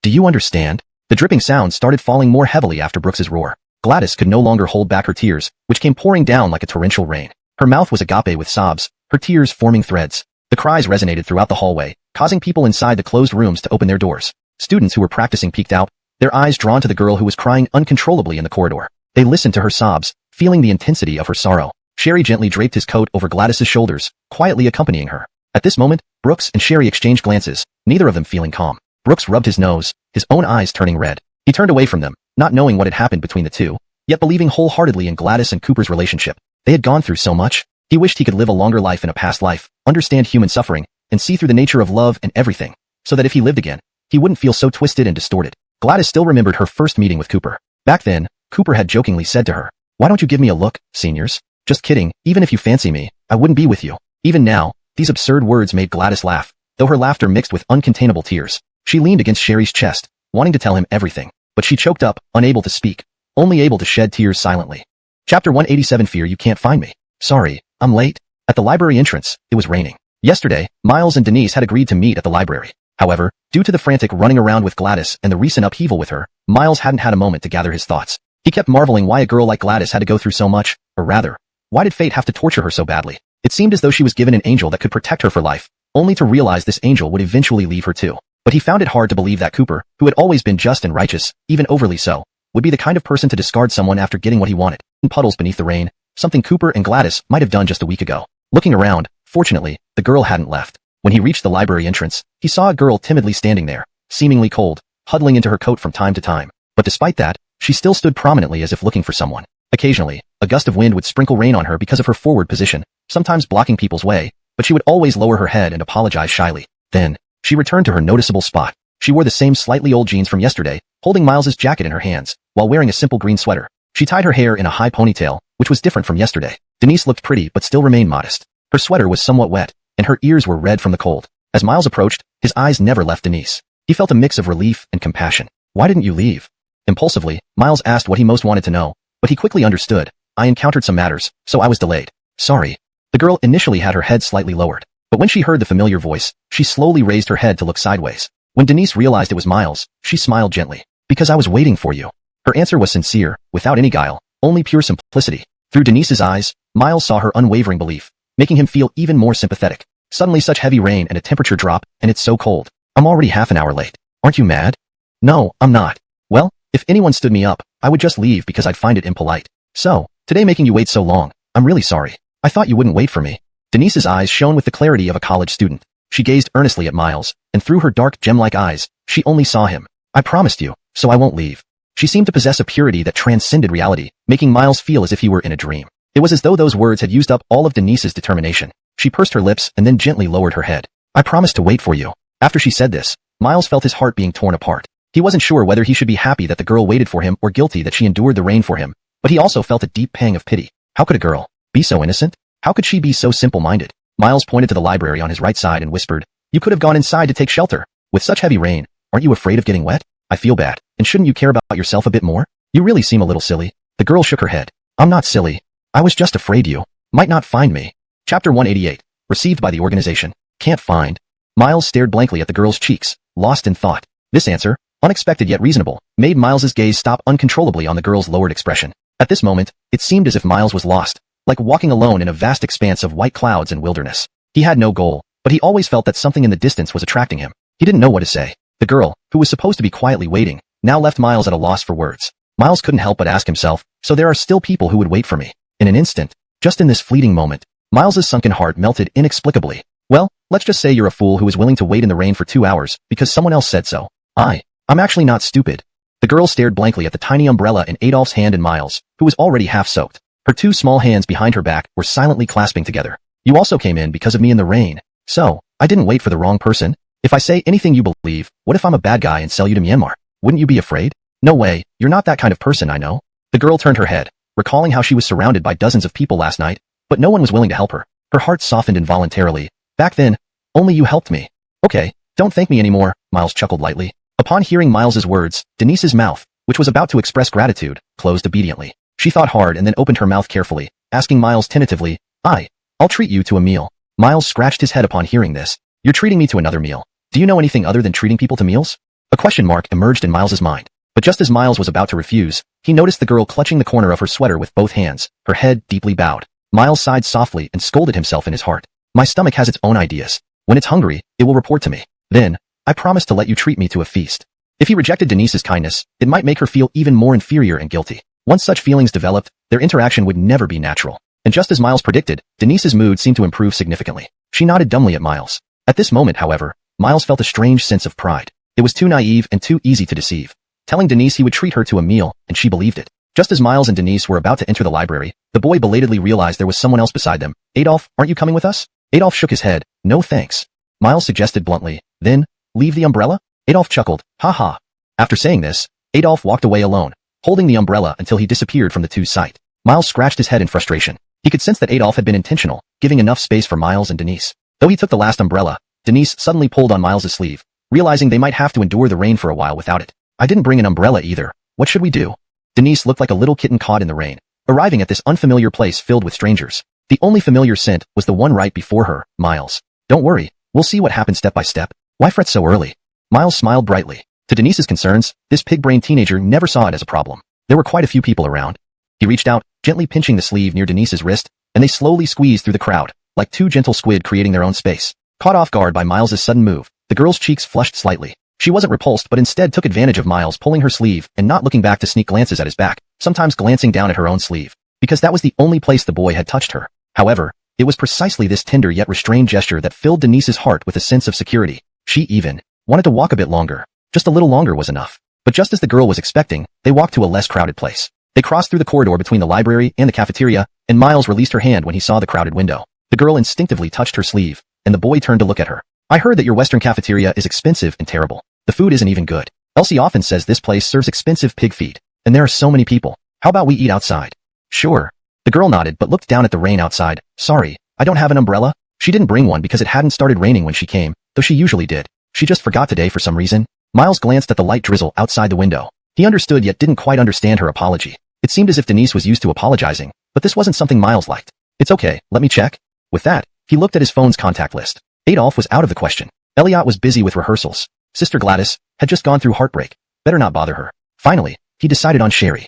Do you understand? The dripping sound started falling more heavily after Brooks's roar. Gladys could no longer hold back her tears, which came pouring down like a torrential rain. Her mouth was agape with sobs, her tears forming threads. The cries resonated throughout the hallway, causing people inside the closed rooms to open their doors. Students who were practicing peeked out, their eyes drawn to the girl who was crying uncontrollably in the corridor. They listened to her sobs, feeling the intensity of her sorrow. Sherry gently draped his coat over Gladys's shoulders, quietly accompanying her. At this moment, Brooks and Sherry exchanged glances, neither of them feeling calm. Brooks rubbed his nose, his own eyes turning red. He turned away from them, not knowing what had happened between the two, yet believing wholeheartedly in Gladys and Cooper's relationship. They had gone through so much. He wished he could live a longer life in a past life, understand human suffering, and see through the nature of love and everything, so that if he lived again, he wouldn't feel so twisted and distorted. Gladys still remembered her first meeting with Cooper. Back then, Cooper had jokingly said to her, "Why don't you give me a look, seniors? Just kidding, even if you fancy me, I wouldn't be with you." Even now, these absurd words made Gladys laugh, though her laughter mixed with uncontainable tears. She leaned against Sherry's chest, wanting to tell him everything, but she choked up, unable to speak, only able to shed tears silently. Chapter 187 Fear You Can't Find Me. Sorry, I'm late. At the library entrance, it was raining. Yesterday, Miles and Denise had agreed to meet at the library. However, due to the frantic running around with Gladys and the recent upheaval with her, Miles hadn't had a moment to gather his thoughts. He kept marveling why a girl like Gladys had to go through so much, or rather, why did fate have to torture her so badly? It seemed as though she was given an angel that could protect her for life, only to realize this angel would eventually leave her too. But he found it hard to believe that Cooper, who had always been just and righteous, even overly so, would be the kind of person to discard someone after getting what he wanted. In puddles beneath the rain, something Cooper and Gladys might have done just a week ago. Looking around, fortunately, the girl hadn't left. When he reached the library entrance, he saw a girl timidly standing there, seemingly cold, huddling into her coat from time to time. But despite that, she still stood prominently as if looking for someone. Occasionally, a gust of wind would sprinkle rain on her because of her forward position, sometimes blocking people's way, but she would always lower her head and apologize shyly. Then, she returned to her noticeable spot. She wore the same slightly old jeans from yesterday, holding Miles's jacket in her hands, while wearing a simple green sweater. She tied her hair in a high ponytail, which was different from yesterday. Denise looked pretty but still remained modest. Her sweater was somewhat wet, and her ears were red from the cold. As Miles approached, his eyes never left Denise. He felt a mix of relief and compassion. Why didn't you leave? Impulsively, Miles asked what he most wanted to know, but he quickly understood. I encountered some matters, so I was delayed. Sorry. The girl initially had her head slightly lowered, but when she heard the familiar voice, she slowly raised her head to look sideways. When Denise realized it was Miles, she smiled gently. Because I was waiting for you. Her answer was sincere, without any guile, only pure simplicity. Through Denise's eyes, Miles saw her unwavering belief, making him feel even more sympathetic. Suddenly such heavy rain and a temperature drop, and it's so cold. I'm already half an hour late. Aren't you mad? No, I'm not. Well, if anyone stood me up, I would just leave because I'd find it impolite. So, today making you wait so long, I'm really sorry. I thought you wouldn't wait for me. Denise's eyes shone with the clarity of a college student. She gazed earnestly at Miles, and through her dark gem-like eyes, she only saw him. I promised you, so I won't leave. She seemed to possess a purity that transcended reality, making Miles feel as if he were in a dream. It was as though those words had used up all of Denise's determination. She pursed her lips and then gently lowered her head. I promised to wait for you. After she said this, Miles felt his heart being torn apart. He wasn't sure whether he should be happy that the girl waited for him or guilty that she endured the rain for him, but he also felt a deep pang of pity. How could a girl be so innocent? How could she be so simple-minded? Miles pointed to the library on his right side and whispered, You could have gone inside to take shelter. With such heavy rain, aren't you afraid of getting wet? I feel bad. And shouldn't you care about yourself a bit more? You really seem a little silly. The girl shook her head. I'm not silly. I was just afraid you might not find me. Chapter 188. Received by the organization. Can't find. Miles stared blankly at the girl's cheeks, lost in thought. This answer, unexpected yet reasonable, made Miles's gaze stop uncontrollably on the girl's lowered expression. At this moment, it seemed as if Miles was lost, like walking alone in a vast expanse of white clouds and wilderness. He had no goal, but he always felt that something in the distance was attracting him. He didn't know what to say. The girl, who was supposed to be quietly waiting, now left Miles at a loss for words. Miles couldn't help but ask himself, so there are still people who would wait for me. In an instant, just in this fleeting moment, Miles's sunken heart melted inexplicably. Well, let's just say you're a fool who is willing to wait in the rain for 2 hours because someone else said so. I'm actually not stupid. The girl stared blankly at the tiny umbrella in Adolf's hand and Miles, who was already half soaked. Her 2 small hands behind her back were silently clasping together. You also came in because of me in the rain. So, I didn't wait for the wrong person? If I say anything you believe, what if I'm a bad guy and sell you to Myanmar? Wouldn't you be afraid? No way, you're not that kind of person, I know. The girl turned her head, recalling how she was surrounded by dozens of people last night, but no one was willing to help her. Her heart softened involuntarily. Back then, only you helped me. Okay, don't thank me anymore, Miles chuckled lightly. Upon hearing Miles's words, Denise's mouth, which was about to express gratitude, closed obediently. She thought hard and then opened her mouth carefully, asking Miles tentatively, I'll treat you to a meal. Miles scratched his head upon hearing this. You're treating me to another meal. Do you know anything other than treating people to meals? A question mark emerged in Miles's mind. But just as Miles was about to refuse, he noticed the girl clutching the corner of her sweater with both hands, her head deeply bowed. Miles sighed softly and scolded himself in his heart. My stomach has its own ideas. When it's hungry, it will report to me. Then, I promise to let you treat me to a feast. If he rejected Denise's kindness, it might make her feel even more inferior and guilty. Once such feelings developed, their interaction would never be natural. And just as Miles predicted, Denise's mood seemed to improve significantly. She nodded dumbly at Miles. At this moment, however, Miles felt a strange sense of pride. It was too naive and too easy to deceive. Telling Denise he would treat her to a meal, and she believed it. Just as Miles and Denise were about to enter the library, the boy belatedly realized there was someone else beside them. Adolf, aren't you coming with us? Adolf shook his head. No thanks. Miles suggested bluntly. Then, leave the umbrella? Adolf chuckled. Ha ha. After saying this, Adolf walked away alone, holding the umbrella until he disappeared from the two's sight. Miles scratched his head in frustration. He could sense that Adolf had been intentional, giving enough space for Miles and Denise. Though he took the last umbrella, Denise suddenly pulled on Miles's sleeve, realizing they might have to endure the rain for a while without it. I didn't bring an umbrella either. What should we do? Denise looked like a little kitten caught in the rain, arriving at this unfamiliar place filled with strangers. The only familiar scent was the one right before her, Miles. Don't worry, we'll see what happens step by step. Why fret so early? Miles smiled brightly. To Denise's concerns, this pig-brained teenager never saw it as a problem. There were quite a few people around. He reached out, gently pinching the sleeve near Denise's wrist, and they slowly squeezed through the crowd, like 2 gentle squid creating their own space. Caught off guard by Miles's sudden move, the girl's cheeks flushed slightly. She wasn't repulsed but instead took advantage of Miles pulling her sleeve and not looking back to sneak glances at his back, sometimes glancing down at her own sleeve, because that was the only place the boy had touched her. However, it was precisely this tender yet restrained gesture that filled Denise's heart with a sense of security. She even wanted to walk a bit longer. Just a little longer was enough. But just as the girl was expecting, they walked to a less crowded place. They crossed through the corridor between the library and the cafeteria, and Miles released her hand when he saw the crowded window. The girl instinctively touched her sleeve, and the boy turned to look at her. I heard that your Western cafeteria is expensive and terrible. The food isn't even good. Elsie often says this place serves expensive pig feed, and there are so many people. How about we eat outside? Sure. The girl nodded but looked down at the rain outside. Sorry, I don't have an umbrella. She didn't bring one because it hadn't started raining when she came, though she usually did. She just forgot today for some reason. Miles glanced at the light drizzle outside the window. He understood yet didn't quite understand her apology. It seemed as if Denise was used to apologizing, but this wasn't something Miles liked. It's okay, let me check. With that, he looked at his phone's contact list. Adolf was out of the question. Elliot was busy with rehearsals. Sister Gladys had just gone through heartbreak. Better not bother her. Finally, he decided on Sherry.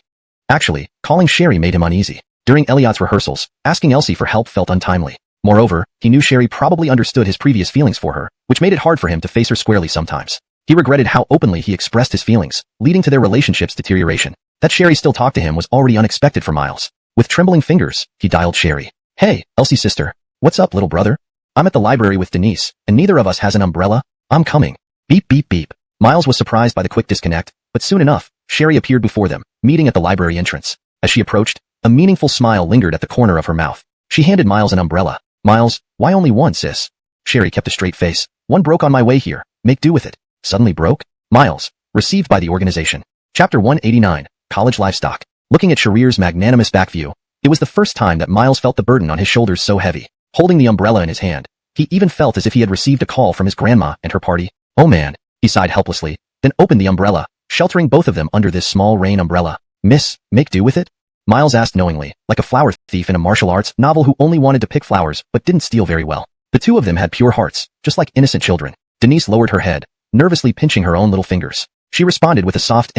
Actually, calling Sherry made him uneasy. During Elliot's rehearsals, asking Elsie for help felt untimely. Moreover, he knew Sherry probably understood his previous feelings for her, which made it hard for him to face her squarely sometimes. He regretted how openly he expressed his feelings, leading to their relationship's deterioration. That Sherry still talked to him was already unexpected for Miles. With trembling fingers, he dialed Sherry. Hey, Elsie's sister. What's up, little brother? I'm at the library with Denise, and neither of us has an umbrella. I'm coming. Beep beep beep. Miles was surprised by the quick disconnect, but soon enough, Sherry appeared before them, meeting at the library entrance. As she approached, a meaningful smile lingered at the corner of her mouth. She handed Miles an umbrella. Miles, why only one, sis? Sherry kept a straight face. One broke on my way here. Make do with it. Suddenly broke? Miles, received by the organization. Chapter 189, College Livestock. Looking at Sharir's magnanimous back view, it was the first time that Miles felt the burden on his shoulders so heavy. Holding the umbrella in his hand, he even felt as if he had received a call from his grandma and her party. Oh man, he sighed helplessly, then opened the umbrella, sheltering both of them under this small rain umbrella. Miss, make do with it? Miles asked knowingly, like a flower thief in a martial arts novel who only wanted to pick flowers but didn't steal very well. The two of them had pure hearts, just like innocent children. Denise lowered her head, nervously pinching her own little fingers. She responded with a soft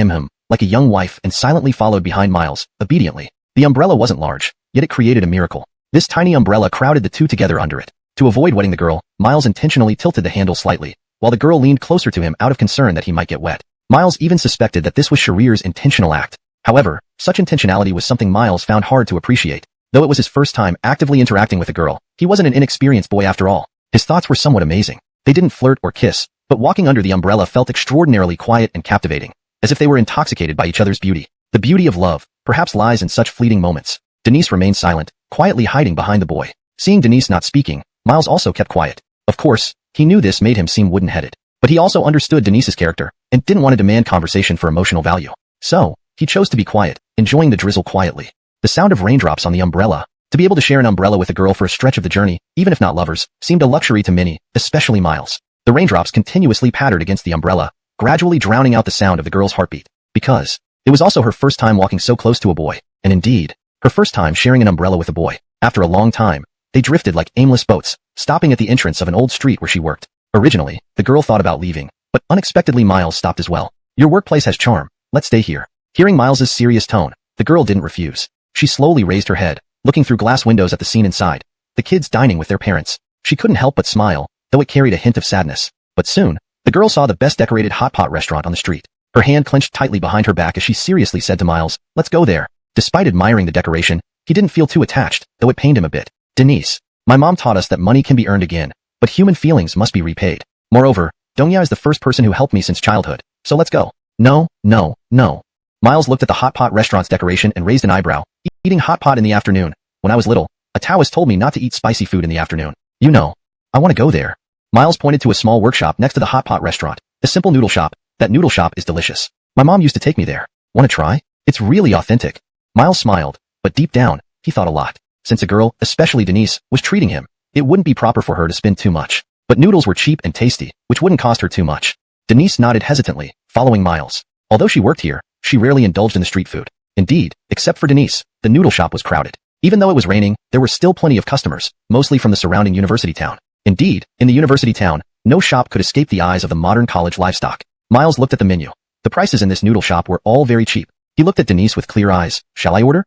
like a young wife, and silently followed behind Miles, obediently. The umbrella wasn't large, yet it created a miracle. This tiny umbrella crowded the two together under it. To avoid wetting the girl, Miles intentionally tilted the handle slightly, while the girl leaned closer to him out of concern that he might get wet. Miles even suspected that this was Sharir's intentional act. However, such intentionality was something Miles found hard to appreciate. Though it was his first time actively interacting with a girl, he wasn't an inexperienced boy after all. His thoughts were somewhat amazing. They didn't flirt or kiss, but walking under the umbrella felt extraordinarily quiet and captivating, as if they were intoxicated by each other's beauty. The beauty of love perhaps lies in such fleeting moments. Denise remained silent, quietly hiding behind the boy. Seeing Denise not speaking, Miles also kept quiet. Of course, he knew this made him seem wooden-headed, but he also understood Denise's character and didn't want to demand conversation for emotional value. So, he chose to be quiet, enjoying the drizzle quietly. The sound of raindrops on the umbrella. To be able to share an umbrella with a girl for a stretch of the journey, even if not lovers, seemed a luxury to many, especially Miles. The raindrops continuously pattered against the umbrella, gradually drowning out the sound of the girl's heartbeat. Because it was also her first time walking so close to a boy, and indeed, her first time sharing an umbrella with a boy. After a long time, they drifted like aimless boats, stopping at the entrance of an old street where she worked. Originally, the girl thought about leaving, but unexpectedly Miles stopped as well. "Your workplace has charm. Let's stay here." Hearing Miles's serious tone, the girl didn't refuse. She slowly raised her head, looking through glass windows at the scene inside. The kids dining with their parents. She couldn't help but smile, though it carried a hint of sadness. But soon, the girl saw the best decorated hot pot restaurant on the street. Her hand clenched tightly behind her back as she seriously said to Miles, "Let's go there." Despite admiring the decoration, he didn't feel too attached, though it pained him a bit. "Denise, my mom taught us that money can be earned again, but human feelings must be repaid. Moreover, donghua is the first person who helped me since childhood, so let's go." "No, no, no." Miles looked at the hot pot restaurant's decoration and raised an eyebrow. "Eating hot pot in the afternoon. When I was little, a Taoist told me not to eat spicy food in the afternoon. You know, I want to go there." Miles pointed to a small workshop next to the hot pot restaurant. "A simple noodle shop. That noodle shop is delicious. My mom used to take me there. Want to try? It's really authentic." Miles smiled, but deep down, he thought a lot. Since a girl, especially Denise, was treating him, it wouldn't be proper for her to spend too much. But noodles were cheap and tasty, which wouldn't cost her too much. Denise nodded hesitantly, following Miles. Although she worked here, she rarely indulged in the street food. Indeed, except for Denise, the noodle shop was crowded. Even though it was raining, there were still plenty of customers, mostly from the surrounding university town. Indeed, in the university town, no shop could escape the eyes of the modern college livestock. Miles looked at the menu. The prices in this noodle shop were all very cheap. He looked at Denise with clear eyes. "Shall I order?"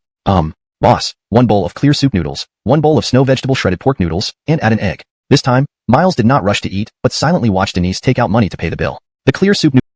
Boss, 1 bowl of clear soup noodles, 1 bowl of snow vegetable shredded pork noodles, and add an egg." This time, Miles did not rush to eat, but silently watched Denise take out money to pay the bill. The clear soup noodles.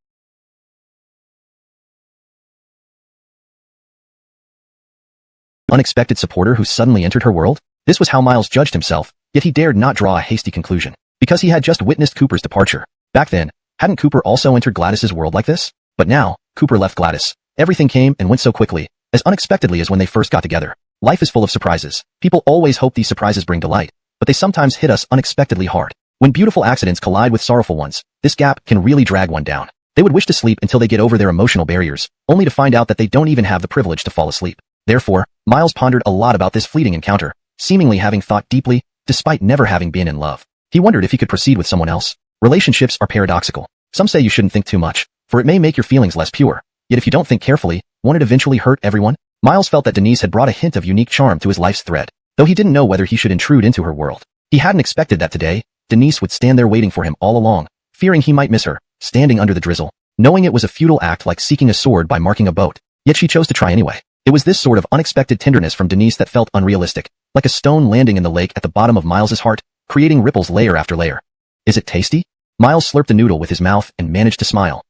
Unexpected supporter who suddenly entered her world? This was how Miles judged himself, yet he dared not draw a hasty conclusion, because he had just witnessed Cooper's departure. Back then, hadn't Cooper also entered Gladys's world like this? But now, Cooper left Gladys. Everything came and went so quickly, as unexpectedly as when they first got together. Life is full of surprises. People always hope these surprises bring delight, but they sometimes hit us unexpectedly hard. When beautiful accidents collide with sorrowful ones, this gap can really drag one down. They would wish to sleep until they get over their emotional barriers, only to find out that they don't even have the privilege to fall asleep. Therefore, Miles pondered a lot about this fleeting encounter, seemingly having thought deeply, despite never having been in love. He wondered if he could proceed with someone else. Relationships are paradoxical. Some say you shouldn't think too much, for it may make your feelings less pure. Yet if you don't think carefully, won't it eventually hurt everyone? Miles felt that Denise had brought a hint of unique charm to his life's thread, though he didn't know whether he should intrude into her world. He hadn't expected that today, Denise would stand there waiting for him all along, fearing he might miss her, standing under the drizzle, knowing it was a futile act like seeking a sword by marking a boat. Yet she chose to try anyway. It was this sort of unexpected tenderness from Denise that felt unrealistic, like a stone landing in the lake at the bottom of Miles's heart, creating ripples layer after layer. "Is it tasty?" Miles slurped the noodle with his mouth and managed to smile.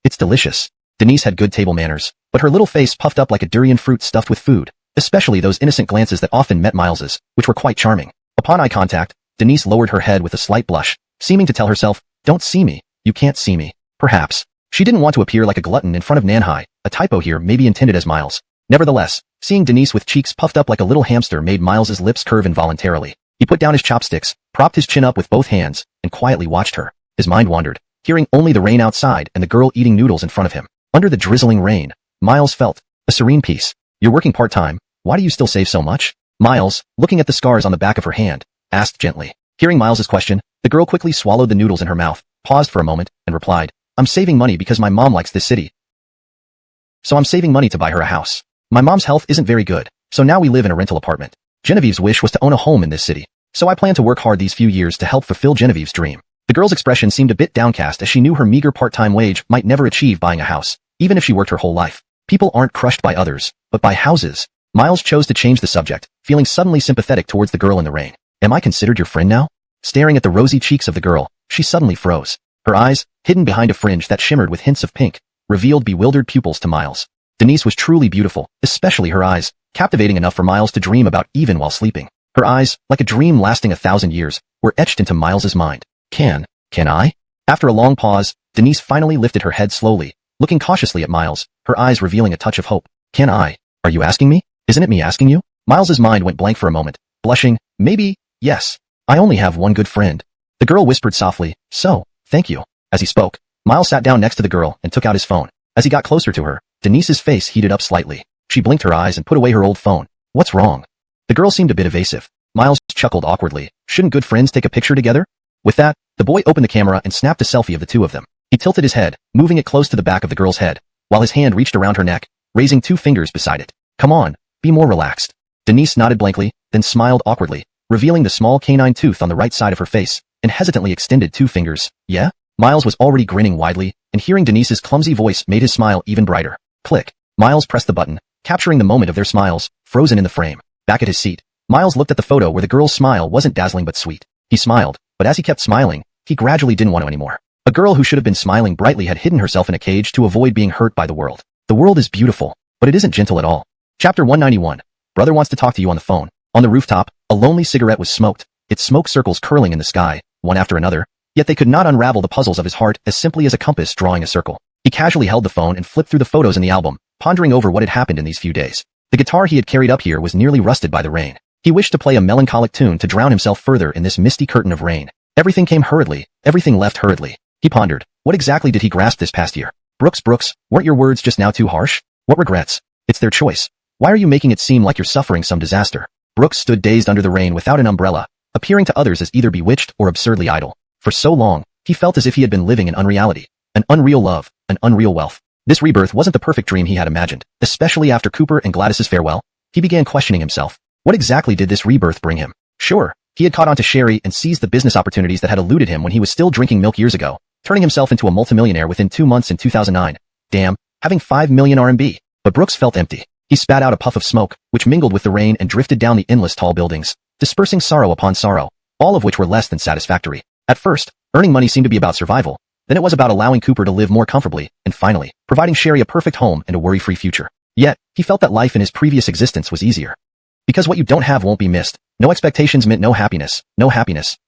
It's delicious." Denise had good table manners, but her little face puffed up like a durian fruit stuffed with food, especially those innocent glances that often met Miles's, which were quite charming. Upon eye contact, Denise lowered her head with a slight blush, seeming to tell herself, "Don't see me, you can't see me." Perhaps she didn't want to appear like a glutton in front of Nanhai. A typo here may be intended as Miles. Nevertheless, seeing Denise with cheeks puffed up like a little hamster made Miles's lips curve involuntarily. He put down his chopsticks, propped his chin up with both hands, and quietly watched her. His mind wandered, hearing only the rain outside and the girl eating noodles in front of him. Under the drizzling rain, Miles felt a serene peace. "You're working part-time, why do you still save so much?" Miles, looking at the scars on the back of her hand, asked gently. Hearing Miles's question, the girl quickly swallowed the noodles in her mouth, paused for a moment, and replied, "I'm saving money because my mom likes this city. So I'm saving money to buy her a house. My mom's health isn't very good, so now we live in a rental apartment. Genevieve's wish was to own a home in this city, so I plan to work hard these few years to help fulfill Genevieve's dream." The girl's expression seemed a bit downcast as she knew her meager part-time wage might never achieve buying a house, even if she worked her whole life. People aren't crushed by others, but by houses. Miles chose to change the subject, feeling suddenly sympathetic towards the girl in the rain. Am I considered your friend now? Staring at the rosy cheeks of the girl, she suddenly froze. Her eyes, hidden behind a fringe that shimmered with hints of pink, revealed bewildered pupils to Miles. Denise was truly beautiful, especially her eyes, captivating enough for Miles to dream about even while sleeping. Her eyes, like a dream lasting 1,000 years, were etched into Miles's mind. Can I? After a long pause, Denise finally lifted her head slowly, looking cautiously at Miles, her eyes revealing a touch of hope. Can I? Are you asking me? Isn't it me asking you? Miles's mind went blank for a moment, blushing. Maybe, yes. I only have one good friend. The girl whispered softly, so, thank you. As he spoke, Miles sat down next to the girl and took out his phone. As he got closer to her, Denise's face heated up slightly. She blinked her eyes and put away her old phone. What's wrong? The girl seemed a bit evasive. Miles chuckled awkwardly. Shouldn't good friends take a picture together? With that, the boy opened the camera and snapped a selfie of the two of them. He tilted his head, moving it close to the back of the girl's head, while his hand reached around her neck, raising 2 fingers beside it. Come on, be more relaxed. Denise nodded blankly, then smiled awkwardly, revealing the small canine tooth on the right side of her face, and hesitantly extended 2 fingers. Yeah? Miles was already grinning widely, and hearing Denise's clumsy voice made his smile even brighter. Click. Miles pressed the button, capturing the moment of their smiles, frozen in the frame. Back at his seat, Miles looked at the photo where the girl's smile wasn't dazzling but sweet. He smiled, but as he kept smiling, he gradually didn't want to anymore. A girl who should have been smiling brightly had hidden herself in a cage to avoid being hurt by the world. The world is beautiful, but it isn't gentle at all. Chapter 191. Brother wants to talk to you on the phone. On the rooftop, a lonely cigarette was smoked, its smoke circles curling in the sky, one after another, yet they could not unravel the puzzles of his heart as simply as a compass drawing a circle. He casually held the phone and flipped through the photos in the album, pondering over what had happened in these few days. The guitar he had carried up here was nearly rusted by the rain. He wished to play a melancholic tune to drown himself further in this misty curtain of rain. Everything came hurriedly, everything left hurriedly. He pondered, what exactly did he grasp this past year? Brooks, weren't your words just now too harsh? What regrets? It's their choice. Why are you making it seem like you're suffering some disaster? Brooks stood dazed under the rain without an umbrella, appearing to others as either bewitched or absurdly idle. For so long, he felt as if he had been living in unreality, an unreal love, an unreal wealth. This rebirth wasn't the perfect dream he had imagined, especially after Cooper and Gladys's farewell. He began questioning himself. What exactly did this rebirth bring him? Sure, he had caught on to Sherry and seized the business opportunities that had eluded him when he was still drinking milk years ago, turning himself into a multimillionaire within 2 months in 2009. Damn, having 5 million RMB. But Brooks felt empty. He spat out a puff of smoke, which mingled with the rain and drifted down the endless tall buildings, dispersing sorrow upon sorrow, all of which were less than satisfactory. At first, earning money seemed to be about survival. Then it was about allowing Cooper to live more comfortably, and finally, providing Sherry a perfect home and a worry-free future. Yet, he felt that life in his previous existence was easier. Because what you don't have won't be missed. No expectations meant no happiness,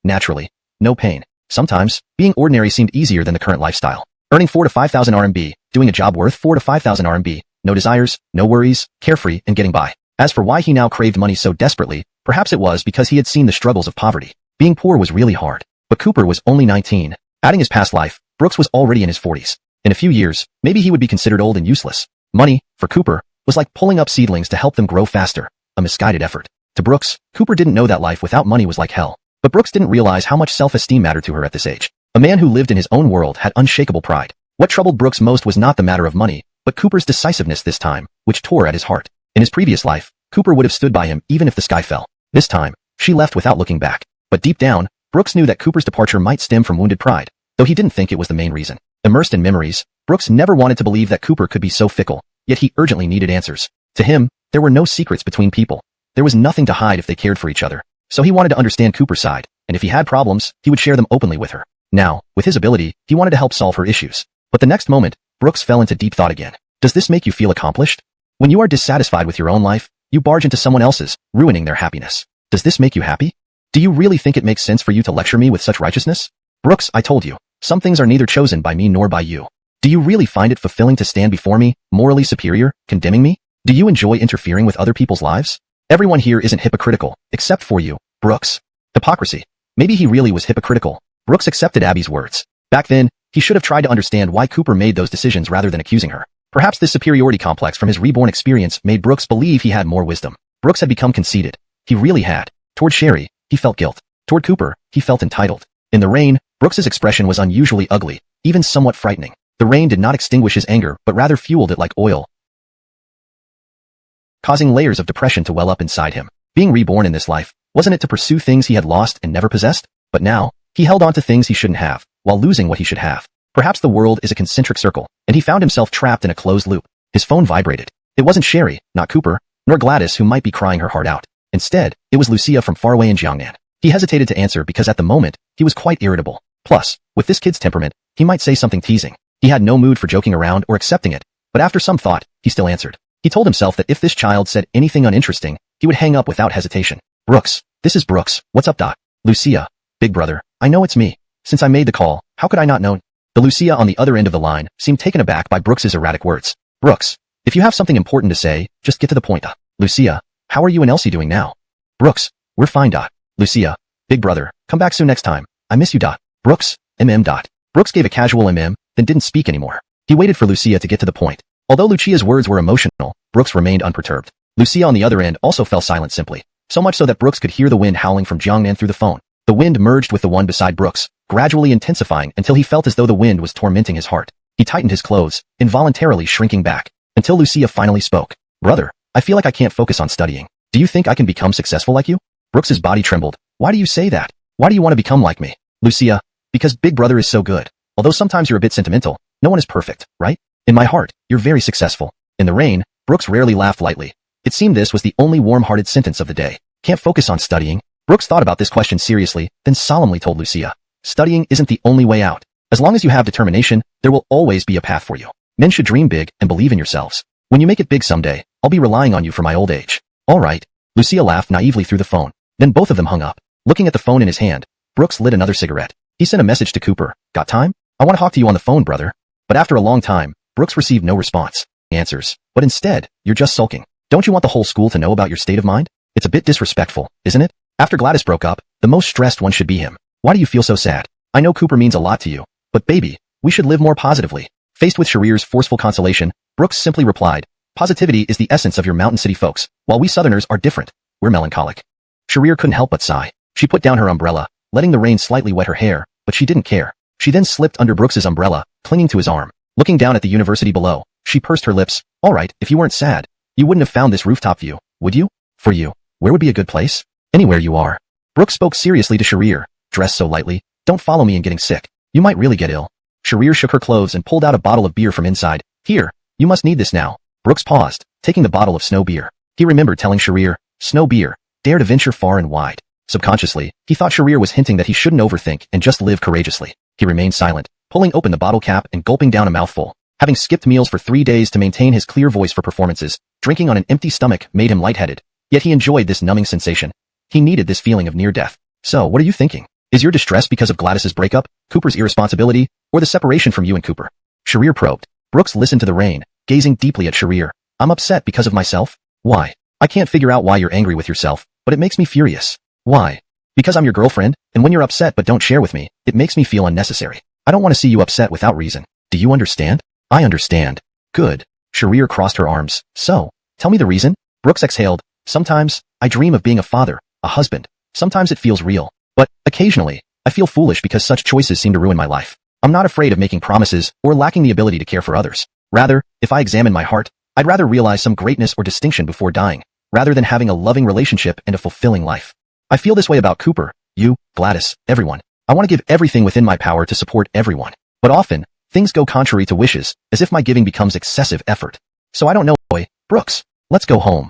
naturally, no pain. Sometimes, being ordinary seemed easier than the current lifestyle. Earning 4 to 5,000 RMB, doing a job worth 4 to 5,000 RMB, no desires, no worries, carefree, and getting by. As for why he now craved money so desperately, perhaps it was because he had seen the struggles of poverty. Being poor was really hard. But Cooper was only 19. Adding his past life, Brooks was already in his 40s. In a few years, maybe he would be considered old and useless. Money, for Cooper, was like pulling up seedlings to help them grow faster, a misguided effort. To Brooks, Cooper didn't know that life without money was like hell. But Brooks didn't realize how much self-esteem mattered to her at this age. A man who lived in his own world had unshakable pride. What troubled Brooks most was not the matter of money, but Cooper's decisiveness this time, which tore at his heart. In his previous life, Cooper would have stood by him even if the sky fell. This time, she left without looking back. But deep down, Brooks knew that Cooper's departure might stem from wounded pride, though he didn't think it was the main reason. Immersed in memories, Brooks never wanted to believe that Cooper could be so fickle, yet he urgently needed answers. To him, there were no secrets between people. There was nothing to hide if they cared for each other. So he wanted to understand Cooper's side, and if he had problems, he would share them openly with her. Now, with his ability, he wanted to help solve her issues. But the next moment, Brooks fell into deep thought again. Does this make you feel accomplished? When you are dissatisfied with your own life, you barge into someone else's, ruining their happiness. Does this make you happy? Do you really think it makes sense for you to lecture me with such righteousness? Brooks, I told you, some things are neither chosen by me nor by you. Do you really find it fulfilling to stand before me, morally superior, condemning me? Do you enjoy interfering with other people's lives? Everyone here isn't hypocritical, except for you, Brooks. Hypocrisy. Maybe he really was hypocritical. Brooks accepted Abby's words. Back then, he should have tried to understand why Cooper made those decisions rather than accusing her. Perhaps this superiority complex from his reborn experience made Brooks believe he had more wisdom. Brooks had become conceited. He really had. Toward Sherry, he felt guilt. Toward Cooper, he felt entitled. In the rain, Brooks's expression was unusually ugly, even somewhat frightening. The rain did not extinguish his anger but rather fueled it like oil, causing layers of depression to well up inside him. Being reborn in this life, wasn't it to pursue things he had lost and never possessed? But now, he held on to things he shouldn't have, while losing what he should have. Perhaps the world is a concentric circle, and he found himself trapped in a closed loop. His phone vibrated. It wasn't Sherry, not Cooper, nor Gladys, who might be crying her heart out. Instead, it was Lucia from far away in Jiangnan. He hesitated to answer because at the moment, he was quite irritable. Plus, with this kid's temperament, he might say something teasing. He had no mood for joking around or accepting it, but after some thought, he still answered. He told himself that if this child said anything uninteresting, he would hang up without hesitation. Brooks, this is Brooks. What's up, Doc? Lucia, big brother, I know it's me. Since I made the call, how could I not know? The Lucia on the other end of the line seemed taken aback by Brooks's erratic words. Brooks, if you have something important to say, just get to the point. Lucia, how are you and Elsie doing now? Brooks, we're fine. Lucia, big brother, come back soon next time. I miss you. Brooks, mm. Brooks gave a casual mm, then didn't speak anymore. He waited for Lucia to get to the point. Although Lucia's words were emotional, Brooks remained unperturbed. Lucia on the other end also fell silent simply. So much so that Brooks could hear the wind howling from Jiangnan through the phone. The wind merged with the one beside Brooks, gradually intensifying until he felt as though the wind was tormenting his heart. He tightened his clothes, involuntarily shrinking back, until Lucia finally spoke. Brother, I feel like I can't focus on studying. Do you think I can become successful like you? Brooks's body trembled. Why do you say that? Why do you want to become like me? Lucia, because big brother is so good. Although sometimes you're a bit sentimental, no one is perfect, right? In my heart, you're very successful. In the rain, Brooks rarely laughed lightly. It seemed this was the only warm-hearted sentence of the day. Can't focus on studying? Brooks thought about this question seriously, then solemnly told Lucia. Studying isn't the only way out. As long as you have determination, there will always be a path for you. Men should dream big and believe in yourselves. When you make it big someday, I'll be relying on you for my old age. All right. Lucia laughed naively through the phone. Then both of them hung up. Looking at the phone in his hand, Brooks lit another cigarette. He sent a message to Cooper. Got time? I want to talk to you on the phone, brother. But after a long time, Brooks received no response. Answers. But instead, you're just sulking. Don't you want the whole school to know about your state of mind? It's a bit disrespectful, isn't it? After Gladys broke up, the most stressed one should be him. Why do you feel so sad? I know Cooper means a lot to you, but baby, we should live more positively. Faced with Sharir's forceful consolation, Brooks simply replied, positivity is the essence of your mountain city folks, while we southerners are different. We're melancholic. Sharir couldn't help but sigh. She put down her umbrella, letting the rain slightly wet her hair, but she didn't care. She then slipped under Brooks's umbrella, clinging to his arm. Looking down at the university below, she pursed her lips. All right, if you weren't sad, you wouldn't have found this rooftop view, would you? For you, where would be a good place? Anywhere you are. Brooks spoke seriously to Sharir. Dress so lightly. Don't follow me in getting sick. You might really get ill. Sharir shook her clothes and pulled out a bottle of beer from inside. Here, you must need this now. Brooks paused, taking the bottle of snow beer. He remembered telling Sharir, snow beer, dare to venture far and wide. Subconsciously, he thought Sharir was hinting that he shouldn't overthink and just live courageously. He remained silent, pulling open the bottle cap and gulping down a mouthful. Having skipped meals for 3 days to maintain his clear voice for performances, drinking on an empty stomach made him lightheaded. Yet he enjoyed this numbing sensation. He needed this feeling of near death. So, what are you thinking? Is your distress because of Gladys's breakup, Cooper's irresponsibility, or the separation from you and Cooper? Sharir probed. Brooks listened to the rain, gazing deeply at Sharir. I'm upset because of myself? Why? I can't figure out why you're angry with yourself, but it makes me furious. Why? Because I'm your girlfriend, and when you're upset but don't share with me, it makes me feel unnecessary. I don't want to see you upset without reason. Do you understand? I understand. Good. Sharir crossed her arms. So, tell me the reason? Brooks exhaled. Sometimes, I dream of being a father, a husband. Sometimes it feels real. But, occasionally, I feel foolish because such choices seem to ruin my life. I'm not afraid of making promises or lacking the ability to care for others. Rather, if I examine my heart, I'd rather realize some greatness or distinction before dying, rather than having a loving relationship and a fulfilling life. I feel this way about Cooper, you, Gladys, everyone. I want to give everything within my power to support everyone. But often, things go contrary to wishes, as if my giving becomes excessive effort. So I don't know, boy. Brooks, let's go home.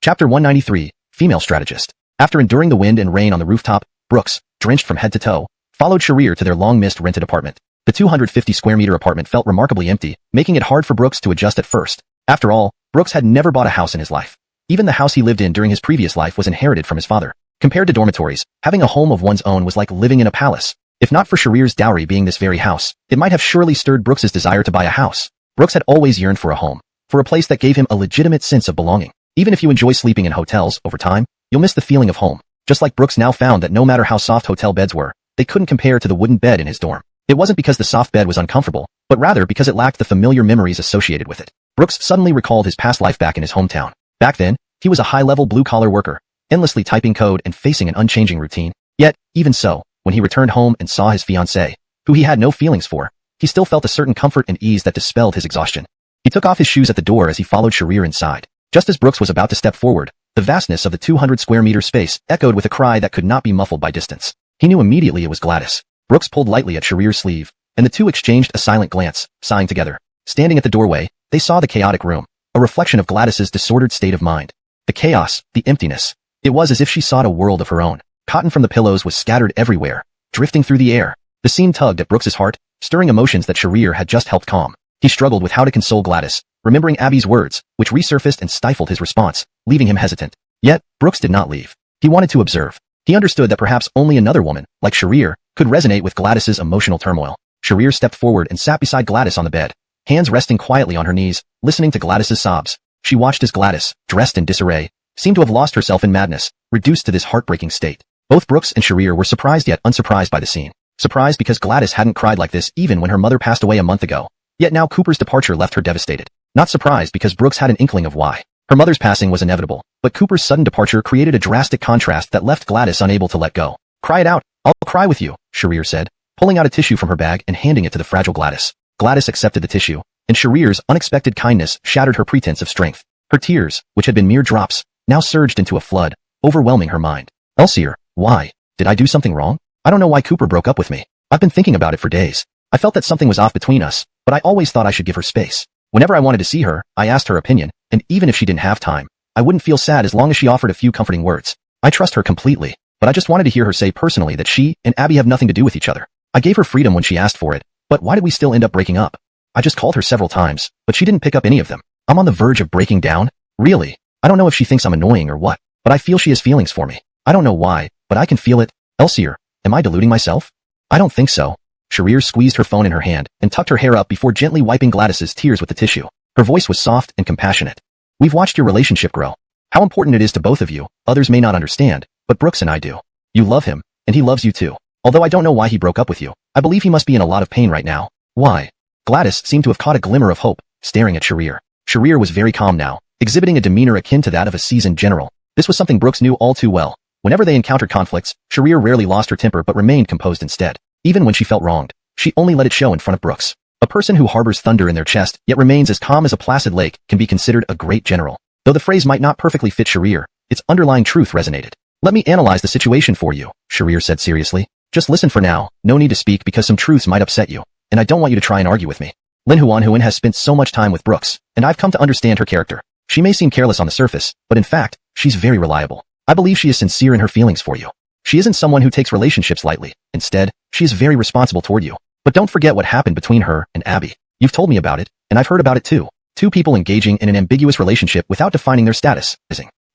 Chapter 193, Female Strategist. After enduring the wind and rain on the rooftop, Brooks, drenched from head to toe, followed Sharir to their long-missed rented apartment. The 250-square-meter apartment felt remarkably empty, making it hard for Brooks to adjust at first. After all, Brooks had never bought a house in his life. Even the house he lived in during his previous life was inherited from his father. Compared to dormitories, having a home of one's own was like living in a palace. If not for Sharir's dowry being this very house, it might have surely stirred Brooks's desire to buy a house. Brooks had always yearned for a home, for a place that gave him a legitimate sense of belonging. Even if you enjoy sleeping in hotels, over time, you'll miss the feeling of home. Just like Brooks now found that no matter how soft hotel beds were, they couldn't compare to the wooden bed in his dorm. It wasn't because the soft bed was uncomfortable, but rather because it lacked the familiar memories associated with it. Brooks suddenly recalled his past life back in his hometown. Back then, he was a high-level blue-collar worker, endlessly typing code and facing an unchanging routine. Yet, even so, when he returned home and saw his fiancée, who he had no feelings for, he still felt a certain comfort and ease that dispelled his exhaustion. He took off his shoes at the door as he followed Sharir inside. Just as Brooks was about to step forward, the vastness of the 200-square-meter space echoed with a cry that could not be muffled by distance. He knew immediately it was Gladys. Brooks pulled lightly at Sharir's sleeve, and the two exchanged a silent glance, sighing together. Standing at the doorway, they saw the chaotic room, a reflection of Gladys's disordered state of mind. The chaos, the emptiness. It was as if she sought a world of her own. Cotton from the pillows was scattered everywhere, drifting through the air. The scene tugged at Brooks's heart, stirring emotions that Sharir had just helped calm. He struggled with how to console Gladys, remembering Abby's words, which resurfaced and stifled his response, leaving him hesitant. Yet, Brooks did not leave. He wanted to observe. He understood that perhaps only another woman, like Sharir, could resonate with Gladys's emotional turmoil. Sharir stepped forward and sat beside Gladys on the bed, hands resting quietly on her knees, listening to Gladys's sobs. She watched as Gladys, dressed in disarray, seemed to have lost herself in madness, reduced to this heartbreaking state. Both Brooks and Sharir were surprised yet unsurprised by the scene. Surprised because Gladys hadn't cried like this even when her mother passed away a month ago. Yet now Cooper's departure left her devastated. Not surprised because Brooks had an inkling of why. Her mother's passing was inevitable, but Cooper's sudden departure created a drastic contrast that left Gladys unable to let go. Cry it out. I'll cry with you, Sharir said, pulling out a tissue from her bag and handing it to the fragile Gladys. Gladys accepted the tissue, and Sharir's unexpected kindness shattered her pretense of strength. Her tears, which had been mere drops, now surged into a flood, overwhelming her mind. Elsier, why? Did I do something wrong? I don't know why Cooper broke up with me. I've been thinking about it for days. I felt that something was off between us, but I always thought I should give her space. Whenever I wanted to see her, I asked her opinion, and even if she didn't have time, I wouldn't feel sad as long as she offered a few comforting words. I trust her completely, but I just wanted to hear her say personally that she and Abby have nothing to do with each other. I gave her freedom when she asked for it, but why did we still end up breaking up? I just called her several times, but she didn't pick up any of them. I'm on the verge of breaking down? Really? I don't know if she thinks I'm annoying or what, but I feel she has feelings for me. I don't know why, but I can feel it. Elsier, am I deluding myself? I don't think so. Sharir squeezed her phone in her hand and tucked her hair up before gently wiping Gladys's tears with the tissue. Her voice was soft and compassionate. We've watched your relationship grow. How important it is to both of you, others may not understand, but Brooks and I do. You love him, and he loves you too. Although I don't know why he broke up with you, I believe he must be in a lot of pain right now. Why? Gladys seemed to have caught a glimmer of hope, staring at Sharir. Sharir was very calm now, exhibiting a demeanor akin to that of a seasoned general. This was something Brooks knew all too well. Whenever they encountered conflicts, Sharir rarely lost her temper but remained composed instead. Even when she felt wronged, she only let it show in front of Brooks. A person who harbors thunder in their chest yet remains as calm as a placid lake can be considered a great general. Though the phrase might not perfectly fit Sharir, its underlying truth resonated. Let me analyze the situation for you, Sharir said seriously. Just listen for now, no need to speak because some truths might upset you, and I don't want you to try and argue with me. Lin Huan has spent so much time with Brooks, and I've come to understand her character. She may seem careless on the surface, but in fact, she's very reliable. I believe she is sincere in her feelings for you. She isn't someone who takes relationships lightly. Instead, she is very responsible toward you. But don't forget what happened between her and Abby. You've told me about it, and I've heard about it too. Two people engaging in an ambiguous relationship without defining their status.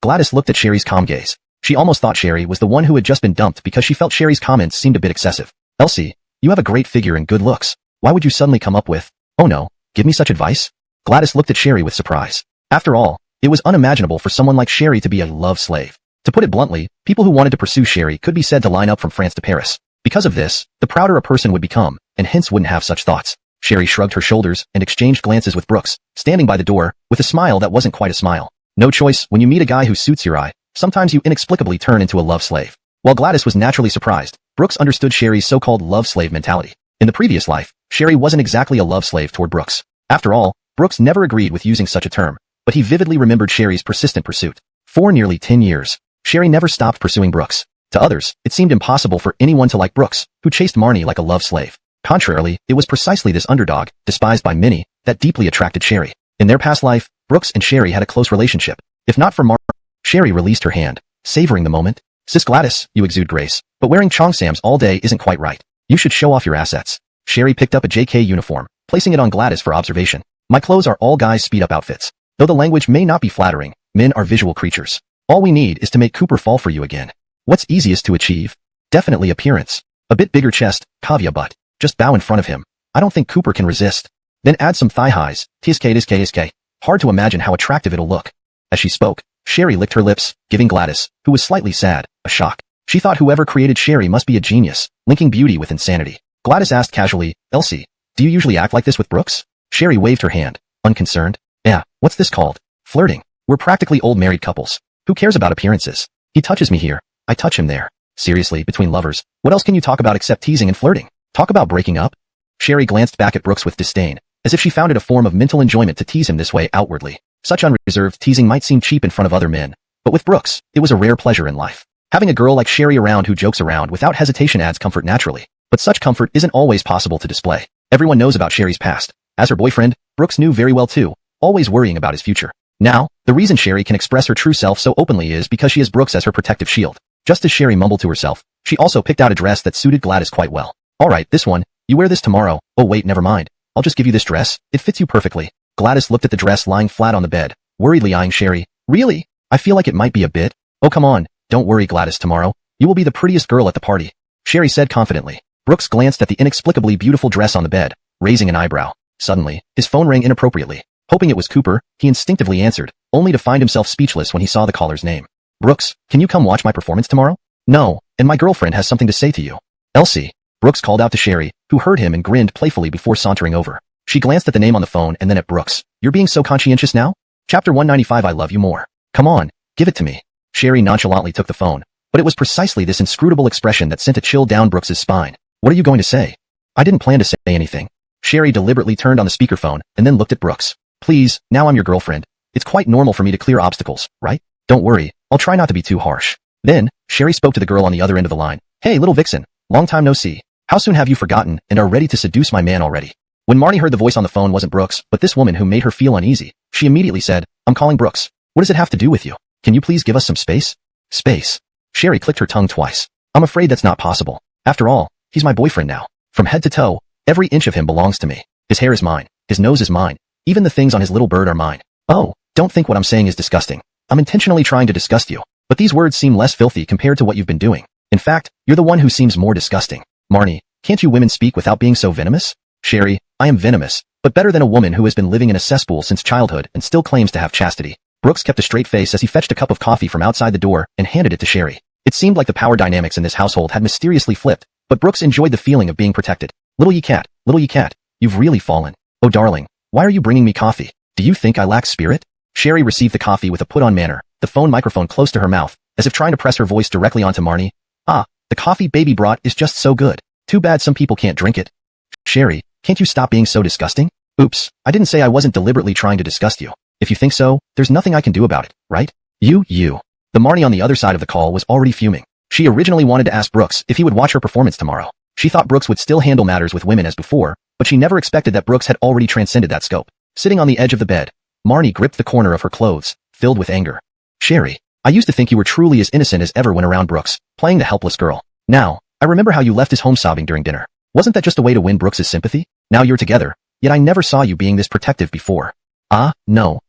Gladys looked at Sherry's calm gaze. She almost thought Sherry was the one who had just been dumped because she felt Sherry's comments seemed a bit excessive. Elsie, you have a great figure and good looks. Why would you suddenly come up with, oh no, give me such advice? Gladys looked at Sherry with surprise. After all, it was unimaginable for someone like Sherry to be a love slave. To put it bluntly, people who wanted to pursue Sherry could be said to line up from France to Paris. Because of this, the prouder a person would become, and hence wouldn't have such thoughts. Sherry shrugged her shoulders and exchanged glances with Brooks, standing by the door, with a smile that wasn't quite a smile. No choice, when you meet a guy who suits your eye, sometimes you inexplicably turn into a love slave. While Gladys was naturally surprised, Brooks understood Sherry's so-called love slave mentality. In the previous life, Sherry wasn't exactly a love slave toward Brooks. After all, Brooks never agreed with using such a term, but he vividly remembered Sherry's persistent pursuit. For nearly 10 years, Sherry never stopped pursuing Brooks. To others, it seemed impossible for anyone to like Brooks, who chased Marnie like a love slave. Contrarily, it was precisely this underdog, despised by many, that deeply attracted Sherry. In their past life, Brooks and Sherry had a close relationship. If not for Marnie, Sherry released her hand, savoring the moment. Sis Gladys, you exude grace, but wearing Chongsams all day isn't quite right. You should show off your assets. Sherry picked up a JK uniform, placing it on Gladys for observation. My clothes are all guys' speed-up outfits. Though the language may not be flattering, men are visual creatures. All we need is to make Cooper fall for you again. What's easiest to achieve? Definitely appearance. A bit bigger chest, caveat butt. Just bow in front of him. I don't think Cooper can resist. Then add some thigh highs. TSK. Hard to imagine how attractive it'll look. As she spoke, Sherry licked her lips, giving Gladys, who was slightly sad, a shock. She thought whoever created Sherry must be a genius, linking beauty with insanity. Gladys asked casually, Elsie, do you usually act like this with Brooks? Sherry waved her hand, unconcerned. Yeah, what's this called? Flirting. We're practically old married couples. Who cares about appearances? He touches me here. I touch him there. Seriously, between lovers, what else can you talk about except teasing and flirting? Talk about breaking up? Sherry glanced back at Brooks with disdain, as if she found it a form of mental enjoyment to tease him this way outwardly. Such unreserved teasing might seem cheap in front of other men, but with Brooks, it was a rare pleasure in life. Having a girl like Sherry around who jokes around without hesitation adds comfort naturally, but such comfort isn't always possible to display. Everyone knows about Sherry's past. As her boyfriend, Brooks knew very well too, always worrying about his future. Now, the reason Sherry can express her true self so openly is because she has Brooks as her protective shield. Just as Sherry mumbled to herself, she also picked out a dress that suited Gladys quite well. Alright, this one, you wear this tomorrow. Oh wait, never mind. I'll just give you this dress. It fits you perfectly. Gladys looked at the dress lying flat on the bed, worriedly eyeing Sherry. Really? I feel like it might be a bit. Oh come on, don't worry Gladys, tomorrow you will be the prettiest girl at the party, Sherry said confidently. Brooks glanced at the inexplicably beautiful dress on the bed, raising an eyebrow. Suddenly, his phone rang inappropriately. Hoping it was Cooper, he instinctively answered, only to find himself speechless when he saw the caller's name. Brooks, can you come watch my performance tomorrow? No, and my girlfriend has something to say to you. Elsie, Brooks called out to Sherry, who heard him and grinned playfully before sauntering over. She glanced at the name on the phone and then at Brooks. You're being so conscientious now? Chapter 195 I love you more. Come on, give it to me. Sherry nonchalantly took the phone, but it was precisely this inscrutable expression that sent a chill down Brooks's spine. What are you going to say? I didn't plan to say anything. Sherry deliberately turned on the speakerphone and then looked at Brooks. Please, now I'm your girlfriend. It's quite normal for me to clear obstacles, right? Don't worry, I'll try not to be too harsh. Then, Sherry spoke to the girl on the other end of the line. Hey, little vixen, long time no see. How soon have you forgotten and are ready to seduce my man already? When Marnie heard the voice on the phone wasn't Brooks, but this woman who made her feel uneasy, she immediately said, I'm calling Brooks. What does it have to do with you? Can you please give us some space? Space. Sherry clicked her tongue twice. I'm afraid that's not possible. After all, he's my boyfriend now. From head to toe, every inch of him belongs to me. His hair is mine. His nose is mine. Even the things on his little bird are mine. Oh, don't think what I'm saying is disgusting. I'm intentionally trying to disgust you. But these words seem less filthy compared to what you've been doing. In fact, you're the one who seems more disgusting. Marnie, can't you women speak without being so venomous? Sherry, I am venomous, but better than a woman who has been living in a cesspool since childhood and still claims to have chastity. Brooks kept a straight face as he fetched a cup of coffee from outside the door and handed it to Sherry. It seemed like the power dynamics in this household had mysteriously flipped, but Brooks enjoyed the feeling of being protected. Little ye cat, you've really fallen. Oh darling, why are you bringing me coffee? Do you think I lack spirit? Sherry received the coffee with a put-on manner, the phone microphone close to her mouth, as if trying to press her voice directly onto Marnie. Ah, the coffee baby brought is just so good. Too bad some people can't drink it. Sherry, can't you stop being so disgusting? Oops, I didn't say I wasn't deliberately trying to disgust you. If you think so, there's nothing I can do about it, right? You. The Marnie on the other side of the call was already fuming. She originally wanted to ask Brooks if he would watch her performance tomorrow. She thought Brooks would still handle matters with women as before, but she never expected that Brooks had already transcended that scope. Sitting on the edge of the bed, Marnie gripped the corner of her clothes, filled with anger. Sherry, I used to think you were truly as innocent as ever when around Brooks, playing the helpless girl. Now, I remember how you left his home sobbing during dinner. Wasn't that just a way to win Brooks's sympathy? Now you're together, yet I never saw you being this protective before. Ah, no.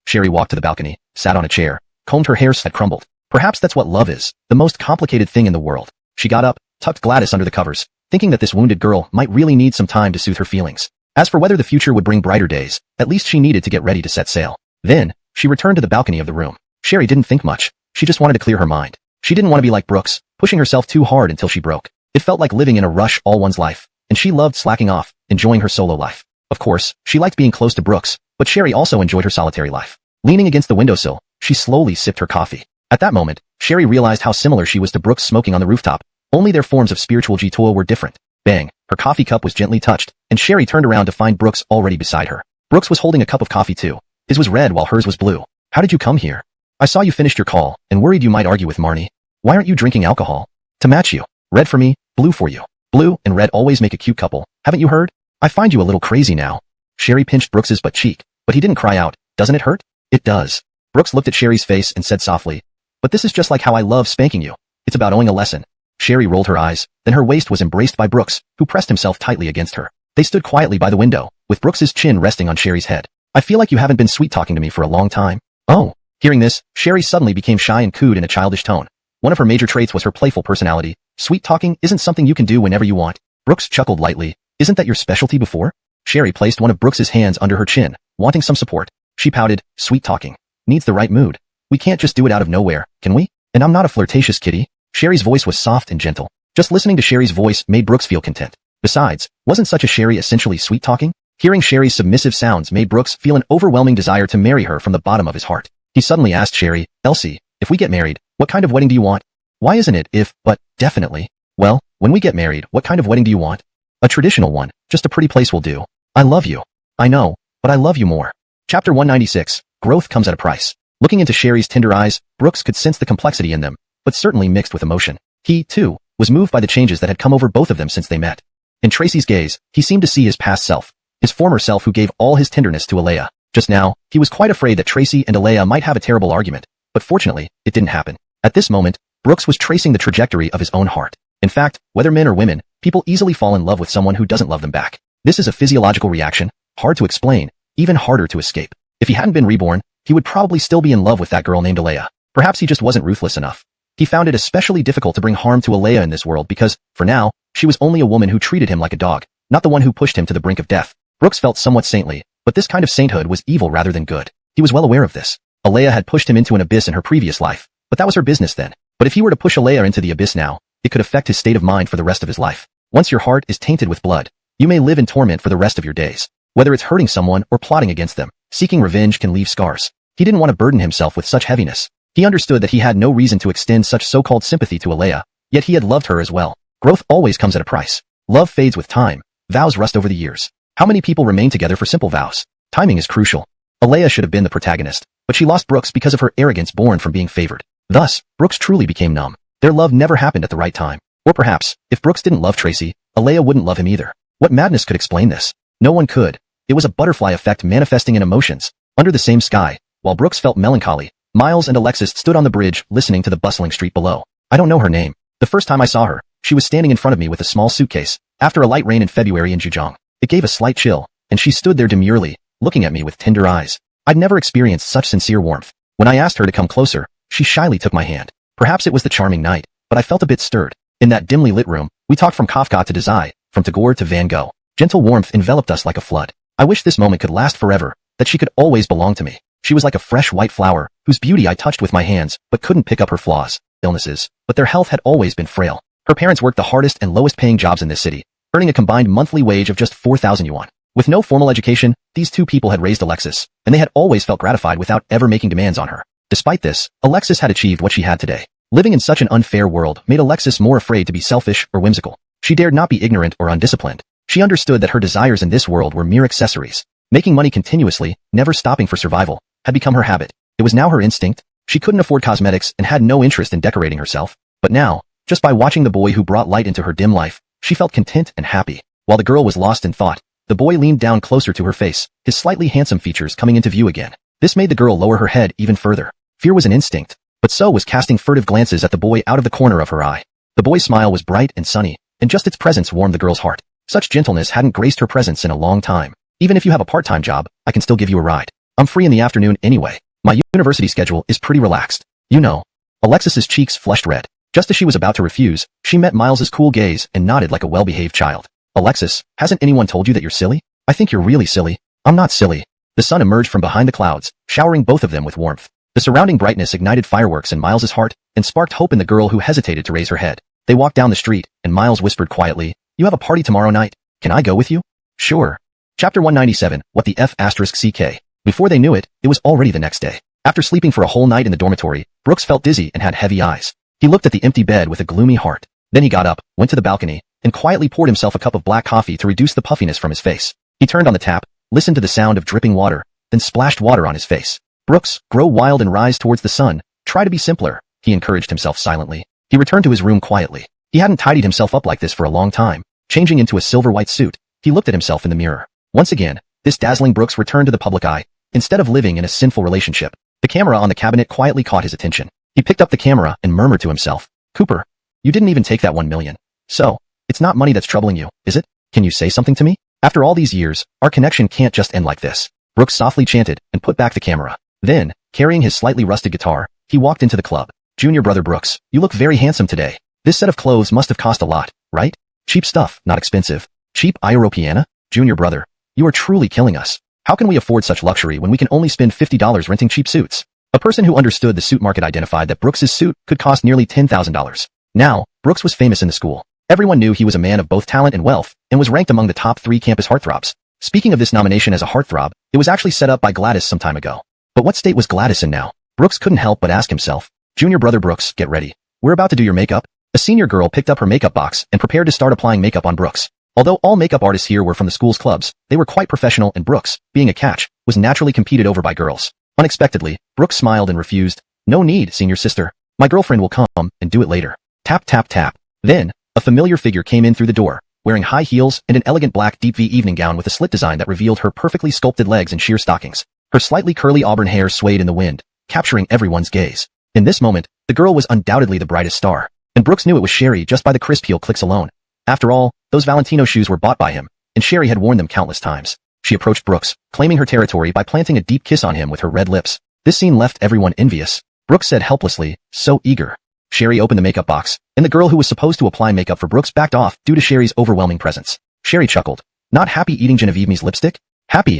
Sherry walked to the balcony, sat on a chair, combed her hair had crumbled. Perhaps that's what love is, the most complicated thing in the world. She got up, tucked Gladys under the covers, thinking that this wounded girl might really need some time to soothe her feelings. As for whether the future would bring brighter days, at least she needed to get ready to set sail. Then, she returned to the balcony of the room. Sherry didn't think much. She just wanted to clear her mind. She didn't want to be like Brooks, pushing herself too hard until she broke. It felt like living in a rush all one's life, and she loved slacking off, enjoying her solo life. Of course, she liked being close to Brooks, but Sherry also enjoyed her solitary life. Leaning against the windowsill, she slowly sipped her coffee. At that moment, Sherry realized how similar she was to Brooks smoking on the rooftop, only their forms of spiritual jitoa were different. Bang, her coffee cup was gently touched, and Sherry turned around to find Brooks already beside her. Brooks was holding a cup of coffee too. His was red while hers was blue. How did you come here? I saw you finished your call, and worried you might argue with Marnie. Why aren't you drinking alcohol? To match you. Red for me, blue for you. Blue and red always make a cute couple, haven't you heard? I find you a little crazy now. Sherry pinched Brooks's butt cheek, but he didn't cry out. Doesn't it hurt? It does. Brooks looked at Sherry's face and said softly, but this is just like how I love spanking you. It's about owing a lesson. Sherry rolled her eyes, then her waist was embraced by Brooks, who pressed himself tightly against her. They stood quietly by the window, with Brooks's chin resting on Sherry's head. I feel like you haven't been sweet-talking to me for a long time. Oh. Hearing this, Sherry suddenly became shy and cooed in a childish tone. One of her major traits was her playful personality. Sweet-talking isn't something you can do whenever you want. Brooks chuckled lightly. Isn't that your specialty before? Sherry placed one of Brooks's hands under her chin, wanting some support. She pouted, sweet-talking. Needs the right mood. We can't just do it out of nowhere, can we? And I'm not a flirtatious kitty. Sherry's voice was soft and gentle. Just listening to Sherry's voice made Brooks feel content. Besides, wasn't such a Sherry essentially sweet-talking? Hearing Sherry's submissive sounds made Brooks feel an overwhelming desire to marry her from the bottom of his heart. He suddenly asked Sherry, Elsie, if we get married, what kind of wedding do you want? Why isn't it if, but, definitely? Well, when we get married, what kind of wedding do you want? A traditional one, just a pretty place will do. I love you. I know, but I love you more. Chapter 196, Growth Comes at a Price. Looking into Sherry's tender eyes, Brooks could sense the complexity in them, but certainly mixed with emotion. He, too, was moved by the changes that had come over both of them since they met. In Tracy's gaze, he seemed to see his past self, his former self who gave all his tenderness to Alea. Just now, he was quite afraid that Tracy and Alea might have a terrible argument, but fortunately, it didn't happen. At this moment, Brooks was tracing the trajectory of his own heart. In fact, whether men or women, people easily fall in love with someone who doesn't love them back. This is a physiological reaction, hard to explain, even harder to escape. If he hadn't been reborn, he would probably still be in love with that girl named Alea. Perhaps he just wasn't ruthless enough. He found it especially difficult to bring harm to Alea in this world because, for now, she was only a woman who treated him like a dog, not the one who pushed him to the brink of death. Brooks felt somewhat saintly, but this kind of sainthood was evil rather than good. He was well aware of this. Alea had pushed him into an abyss in her previous life, but that was her business then. But if he were to push Alea into the abyss now, it could affect his state of mind for the rest of his life. Once your heart is tainted with blood, you may live in torment for the rest of your days. Whether it's hurting someone or plotting against them, seeking revenge can leave scars. He didn't want to burden himself with such heaviness. He understood that he had no reason to extend such so-called sympathy to Alea, yet he had loved her as well. Growth always comes at a price. Love fades with time. Vows rust over the years. How many people remain together for simple vows? Timing is crucial. Alea should have been the protagonist, but she lost Brooks because of her arrogance born from being favored. Thus, Brooks truly became numb. Their love never happened at the right time. Or perhaps, if Brooks didn't love Tracy, Alea wouldn't love him either. What madness could explain this? No one could. It was a butterfly effect manifesting in emotions. Under the same sky, while Brooks felt melancholy, Miles and Alexis stood on the bridge listening to the bustling street below. I don't know her name. The first time I saw her, she was standing in front of me with a small suitcase, after a light rain in February in Zhejiang. It gave a slight chill, and she stood there demurely, looking at me with tender eyes. I'd never experienced such sincere warmth. When I asked her to come closer, she shyly took my hand. Perhaps it was the charming night, but I felt a bit stirred. In that dimly lit room, we talked from Kafka to Dazai, from Tagore to Van Gogh. Gentle warmth enveloped us like a flood. I wish this moment could last forever, that she could always belong to me. She was like a fresh white flower, whose beauty I touched with my hands, but couldn't pick up her flaws, illnesses, but their health had always been frail. Her parents worked the hardest and lowest paying jobs in this city, earning a combined monthly wage of just 4,000 yuan. With no formal education, these two people had raised Alexis, and they had always felt gratified without ever making demands on her. Despite this, Alexis had achieved what she had today. Living in such an unfair world made Alexis more afraid to be selfish or whimsical. She dared not be ignorant or undisciplined. She understood that her desires in this world were mere accessories. Making money continuously, never stopping for survival, had become her habit. It was now her instinct. She couldn't afford cosmetics and had no interest in decorating herself. But now, just by watching the boy who brought light into her dim life, she felt content and happy. While the girl was lost in thought, the boy leaned down closer to her face, his slightly handsome features coming into view again. This made the girl lower her head even further. Fear was an instinct, but so was casting furtive glances at the boy out of the corner of her eye. The boy's smile was bright and sunny, and just its presence warmed the girl's heart. Such gentleness hadn't graced her presence in a long time. Even if you have a part-time job, I can still give you a ride. I'm free in the afternoon anyway. My university schedule is pretty relaxed. You know. Alexis's cheeks flushed red. Just as she was about to refuse, she met Miles's cool gaze and nodded like a well-behaved child. Alexis, hasn't anyone told you that you're silly? I think you're really silly. I'm not silly. The sun emerged from behind the clouds, showering both of them with warmth. The surrounding brightness ignited fireworks in Miles's heart and sparked hope in the girl who hesitated to raise her head. They walked down the street, and Miles whispered quietly, "You have a party tomorrow night. Can I go with you?" "Sure." Chapter 197, What the F***CK. Before they knew it, it was already the next day. After sleeping for a whole night in the dormitory, Brooks felt dizzy and had heavy eyes. He looked at the empty bed with a gloomy heart. Then he got up, went to the balcony, and quietly poured himself a cup of black coffee to reduce the puffiness from his face. He turned on the tap, listened to the sound of dripping water, then splashed water on his face. "Brooks, grow wild and rise towards the sun. Try to be simpler," he encouraged himself silently. He returned to his room quietly. He hadn't tidied himself up like this for a long time. Changing into a silver-white suit, he looked at himself in the mirror. Once again, this dazzling Brooks returned to the public eye, instead of living in a sinful relationship. The camera on the cabinet quietly caught his attention. He picked up the camera and murmured to himself, "Cooper, you didn't even take that 1 million. So, it's not money that's troubling you, is it? Can you say something to me? After all these years, our connection can't just end like this." Brooks softly chanted and put back the camera. Then, carrying his slightly rusted guitar, he walked into the club. "Junior brother Brooks, you look very handsome today. This set of clothes must have cost a lot, right? Cheap stuff, not expensive. Cheap Europeana? Junior brother, you are truly killing us. How can we afford such luxury when we can only spend $50 renting cheap suits?" A person who understood the suit market identified that Brooks's suit could cost nearly $10,000. Now, Brooks was famous in the school. Everyone knew he was a man of both talent and wealth, and was ranked among the top 3 campus heartthrobs. Speaking of this nomination as a heartthrob, it was actually set up by Gladys some time ago. But what state was Gladys in now? Brooks couldn't help but ask himself. "Junior brother Brooks, get ready. We're about to do your makeup." A senior girl picked up her makeup box and prepared to start applying makeup on Brooks. Although all makeup artists here were from the school's clubs, they were quite professional, and Brooks, being a catch, was naturally competed over by girls. Unexpectedly, Brooks smiled and refused. "No need, senior sister. My girlfriend will come and do it later." Tap tap tap. Then, a familiar figure came in through the door, wearing high heels and an elegant black deep V evening gown with a slit design that revealed her perfectly sculpted legs and sheer stockings. Her slightly curly auburn hair swayed in the wind, capturing everyone's gaze. In this moment, the girl was undoubtedly the brightest star, and Brooks knew it was Sherry just by the crisp heel clicks alone. After all, those Valentino shoes were bought by him, and Sherry had worn them countless times. She approached Brooks, claiming her territory by planting a deep kiss on him with her red lips. This scene left everyone envious. Brooks said helplessly, so eager. Sherry opened the makeup box, and the girl who was supposed to apply makeup for Brooks backed off due to Sherry's overwhelming presence. Sherry chuckled. Not happy eating Genevieve's lipstick? Happy,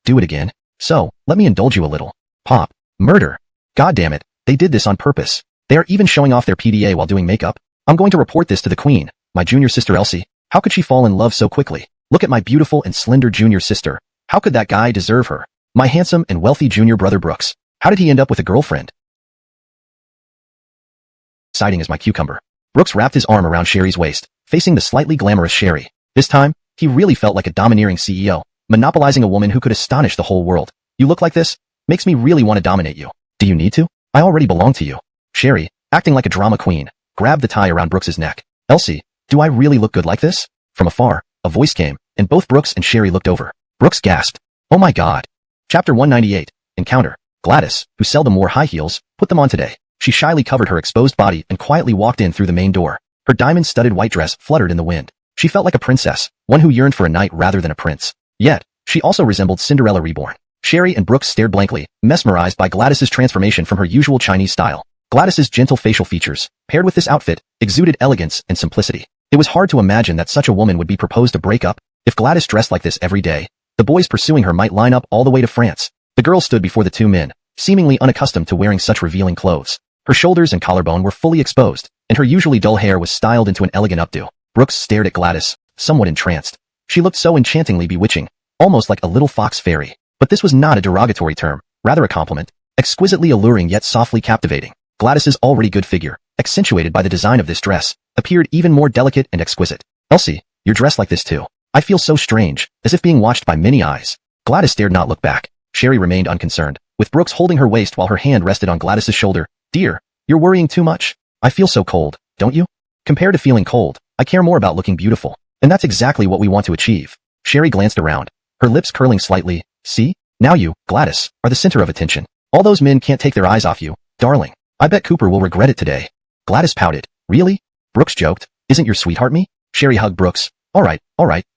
do it again. So, let me indulge you a little. Pop. Murder. God damn it, they did this on purpose. They are even showing off their PDA while doing makeup. I'm going to report this to the queen, my junior sister Elsie. How could she fall in love so quickly? Look at my beautiful and slender junior sister. How could that guy deserve her? My handsome and wealthy junior brother Brooks. How did he end up with a girlfriend? Exciting as my cucumber. Brooks wrapped his arm around Sherry's waist, facing the slightly glamorous Sherry. This time, he really felt like a domineering CEO, monopolizing a woman who could astonish the whole world. You look like this? Makes me really want to dominate you. Do you need to? I already belong to you. Sherry, acting like a drama queen, grabbed the tie around Brooks's neck. Elsie, do I really look good like this? From afar, a voice came, and both Brooks and Sherry looked over. Brooks gasped. Oh my god. Chapter 198. Encounter. Gladys, who seldom wore high heels, put them on today. She shyly covered her exposed body and quietly walked in through the main door. Her diamond-studded white dress fluttered in the wind. She felt like a princess, one who yearned for a knight rather than a prince. Yet, she also resembled Cinderella reborn. Sherry and Brooks stared blankly, mesmerized by Gladys's transformation from her usual Chinese style. Gladys's gentle facial features, paired with this outfit, exuded elegance and simplicity. It was hard to imagine that such a woman would be proposed to break up. If Gladys dressed like this every day, the boys pursuing her might line up all the way to France. The girl stood before the two men, seemingly unaccustomed to wearing such revealing clothes. Her shoulders and collarbone were fully exposed, and her usually dull hair was styled into an elegant updo. Brooks stared at Gladys, somewhat entranced. She looked so enchantingly bewitching, almost like a little fox fairy. But this was not a derogatory term, rather a compliment. Exquisitely alluring yet softly captivating. Gladys's already good figure, accentuated by the design of this dress, appeared even more delicate and exquisite. Elsie, you're dressed like this too. I feel so strange, as if being watched by many eyes. Gladys dared not look back. Sherry remained unconcerned, with Brooks holding her waist while her hand rested on Gladys's shoulder. Dear, you're worrying too much. I feel so cold, don't you? Compared to feeling cold, I care more about looking beautiful. And that's exactly what we want to achieve. Sherry glanced around, her lips curling slightly. See? Now you, Gladys, are the center of attention. All those men can't take their eyes off you, darling. I bet Cooper will regret it today. Gladys pouted. Really? Brooks joked. Isn't your sweetheart me? Sherry hugged Brooks. All right,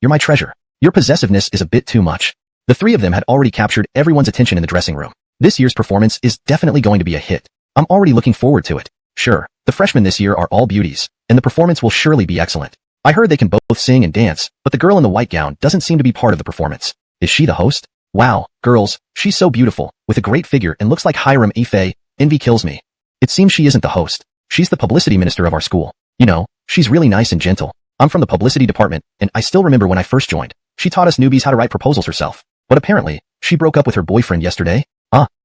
you're my treasure. Your possessiveness is a bit too much. The three of them had already captured everyone's attention in the dressing room. This year's performance is definitely going to be a hit. I'm already looking forward to it. Sure, the freshmen this year are all beauties, and the performance will surely be excellent. I heard they can both sing and dance, but the girl in the white gown doesn't seem to be part of the performance. Is she the host? Wow, girls, she's so beautiful, with a great figure and looks like Hiram Ife. Envy kills me. It seems she isn't the host. She's the publicity minister of our school. You know, she's really nice and gentle. I'm from the publicity department, and I still remember when I first joined. She taught us newbies how to write proposals herself. But apparently, she broke up with her boyfriend yesterday.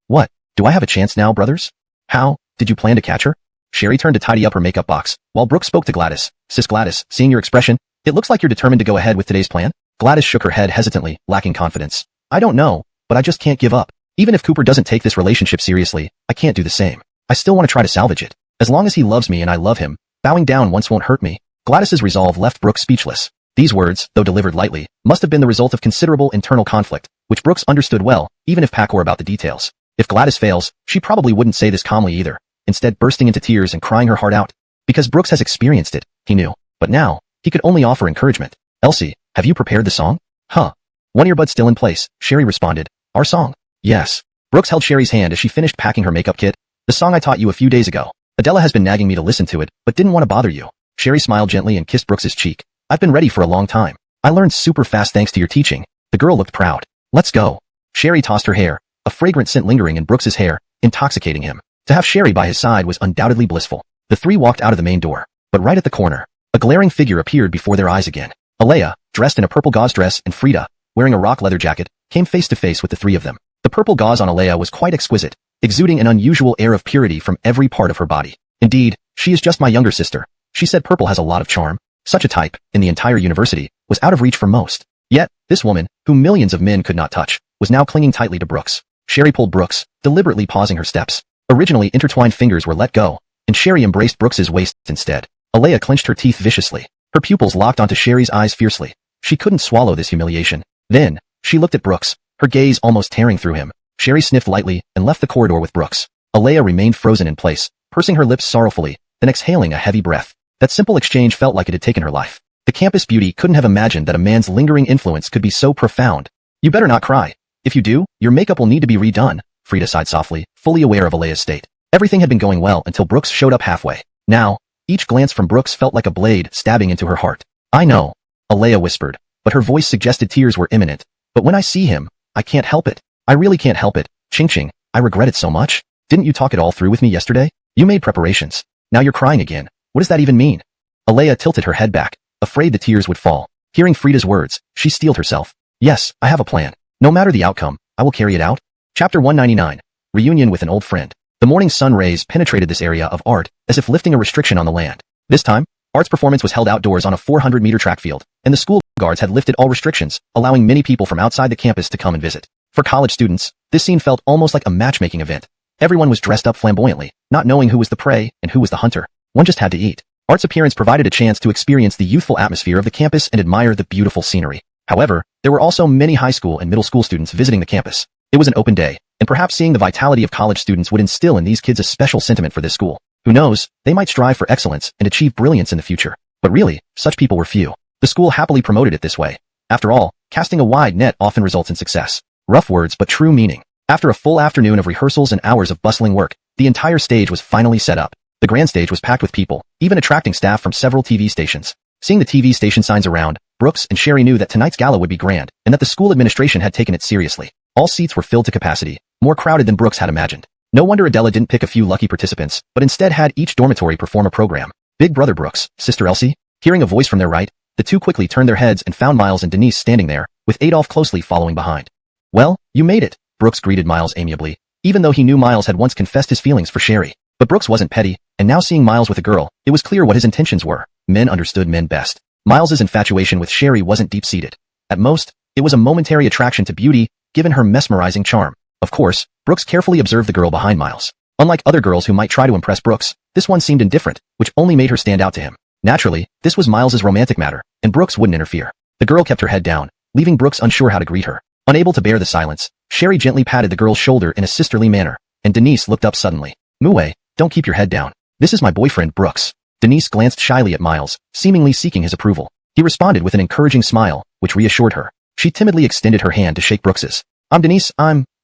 What? Do I have a chance now, brothers? How? Did you plan to catch her? Sherry turned to tidy up her makeup box, while Brooks spoke to Gladys. Sis Gladys, seeing your expression, it looks like you're determined to go ahead with today's plan? Gladys shook her head hesitantly, lacking confidence. I don't know, but I just can't give up. Even if Cooper doesn't take this relationship seriously, I can't do the same. I still want to try to salvage it. As long as he loves me and I love him, bowing down once won't hurt me. Gladys's resolve left Brooks speechless. These words, though delivered lightly, must have been the result of considerable internal conflict, which Brooks understood well, even if Pack were about the details. If Gladys fails, she probably wouldn't say this calmly either, instead bursting into tears and crying her heart out. Because Brooks has experienced it, he knew. But now, he could only offer encouragement. Elsie, have you prepared the song? Huh. One earbud still in place, Sherry responded. Our song? Yes. Brooks held Sherry's hand as she finished packing her makeup kit. The song I taught you a few days ago. Adela has been nagging me to listen to it, but didn't want to bother you. Sherry smiled gently and kissed Brooks's cheek. I've been ready for a long time. I learned super fast thanks to your teaching. The girl looked proud. Let's go. Sherry tossed her hair, a fragrant scent lingering in Brooks's hair, intoxicating him. To have Sherry by his side was undoubtedly blissful. The three walked out of the main door, but right at the corner, a glaring figure appeared before their eyes again. Alea, dressed in a purple gauze dress, and Frida, wearing a rock leather jacket, came face to face with the three of them. The purple gauze on Alea was quite exquisite, exuding an unusual air of purity from every part of her body. Indeed, she is just my younger sister. She said purple has a lot of charm. Such a type, in the entire university, was out of reach for most. Yet, this woman, whom millions of men could not touch, was now clinging tightly to Brooks. Sherry pulled Brooks, deliberately pausing her steps. Originally intertwined fingers were let go, and Sherry embraced Brooks's waist instead. Alea clenched her teeth viciously. Her pupils locked onto Sherry's eyes fiercely. She couldn't swallow this humiliation. Then, she looked at Brooks, her gaze almost tearing through him. Sherry sniffed lightly and left the corridor with Brooks. Alea remained frozen in place, pursing her lips sorrowfully, then exhaling a heavy breath. That simple exchange felt like it had taken her life. The campus beauty couldn't have imagined that a man's lingering influence could be so profound. You better not cry. If you do, your makeup will need to be redone, Frida sighed softly, fully aware of Alea's state. Everything had been going well until Brooks showed up halfway. Now, each glance from Brooks felt like a blade stabbing into her heart. I know, Alea whispered, but her voice suggested tears were imminent. But when I see him, I can't help it. I really can't help it. Ching, I regret it so much. Didn't you talk it all through with me yesterday? You made preparations. Now you're crying again. What does that even mean? Alea tilted her head back, afraid the tears would fall. Hearing Frida's words, she steeled herself. Yes, I have a plan. No matter the outcome, I will carry it out. Chapter 199. Reunion with an old friend. The morning sun rays penetrated this area of art, as if lifting a restriction on the land. This time, Art's performance was held outdoors on a 400-meter track field, and the school guards had lifted all restrictions, allowing many people from outside the campus to come and visit. For college students, this scene felt almost like a matchmaking event. Everyone was dressed up flamboyantly, not knowing who was the prey and who was the hunter. One just had to eat. Art's appearance provided a chance to experience the youthful atmosphere of the campus and admire the beautiful scenery. However, there were also many high school and middle school students visiting the campus. It was an open day, and perhaps seeing the vitality of college students would instill in these kids a special sentiment for this school. Who knows, they might strive for excellence and achieve brilliance in the future. But really, such people were few. The school happily promoted it this way. After all, casting a wide net often results in success. Rough words but true meaning. After a full afternoon of rehearsals and hours of bustling work, the entire stage was finally set up. The grand stage was packed with people, even attracting staff from several TV stations. Seeing the TV station signs around, Brooks and Sherry knew that tonight's gala would be grand, and that the school administration had taken it seriously. All seats were filled to capacity, more crowded than Brooks had imagined. No wonder Adela didn't pick a few lucky participants, but instead had each dormitory perform a program. Big brother Brooks, sister Elsie. Hearing a voice from their right, the two quickly turned their heads and found Miles and Denise standing there, with Adolphe closely following behind. Well, you made it, Brooks greeted Miles amiably, even though he knew Miles had once confessed his feelings for Sherry. But Brooks wasn't petty, and now seeing Miles with a girl, it was clear what his intentions were. Men understood men best. Miles's infatuation with Sherry wasn't deep-seated. At most, it was a momentary attraction to beauty, given her mesmerizing charm. Of course, Brooks carefully observed the girl behind Miles. Unlike other girls who might try to impress Brooks, this one seemed indifferent, which only made her stand out to him. Naturally, this was Miles's romantic matter, and Brooks wouldn't interfere. The girl kept her head down, leaving Brooks unsure how to greet her. Unable to bear the silence, Sherry gently patted the girl's shoulder in a sisterly manner, and Denise looked up suddenly. Muue, don't keep your head down. This is my boyfriend, Brooks. Denise glanced shyly at Miles, seemingly seeking his approval. He responded with an encouraging smile, which reassured her. She timidly extended her hand to shake Brooks's. I'm Denise,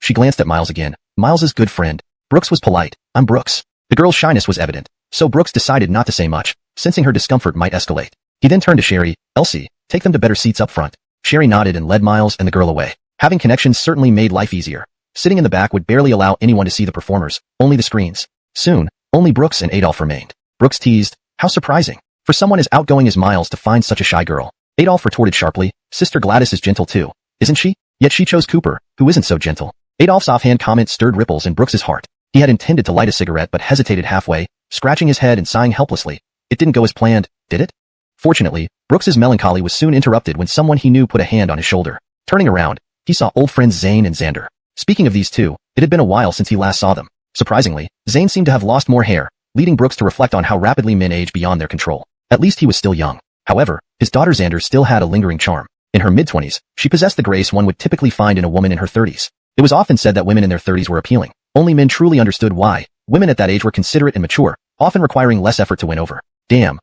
She glanced at Miles again. Miles's good friend. Brooks was polite. I'm Brooks. The girl's shyness was evident, so Brooks decided not to say much, sensing her discomfort might escalate. He then turned to Sherry. Elsie, take them to better seats up front. Sherry nodded and led Miles and the girl away. Having connections certainly made life easier. Sitting in the back would barely allow anyone to see the performers, only the screens. Soon, only Brooks and Adolphe remained. Brooks teased, how surprising. For someone as outgoing as Miles to find such a shy girl. Adolphe retorted sharply, Sister Gladys is gentle too, isn't she? Yet she chose Cooper, who isn't so gentle. Adolphe's offhand comment stirred ripples in Brooks's heart. He had intended to light a cigarette but hesitated halfway, scratching his head and sighing helplessly. It didn't go as planned, did it? Fortunately, Brooks's melancholy was soon interrupted when someone he knew put a hand on his shoulder. Turning around, he saw old friends Zane and Xander. Speaking of these two, it had been a while since he last saw them. Surprisingly, Zane seemed to have lost more hair, leading Brooks to reflect on how rapidly men age beyond their control. At least he was still young. However, his daughter Xander still had a lingering charm. In her mid-20s, she possessed the grace one would typically find in a woman in her 30s. It was often said that women in their 30s were appealing. Only men truly understood why. Women at that age were considerate and mature, often requiring less effort to win over. Damn.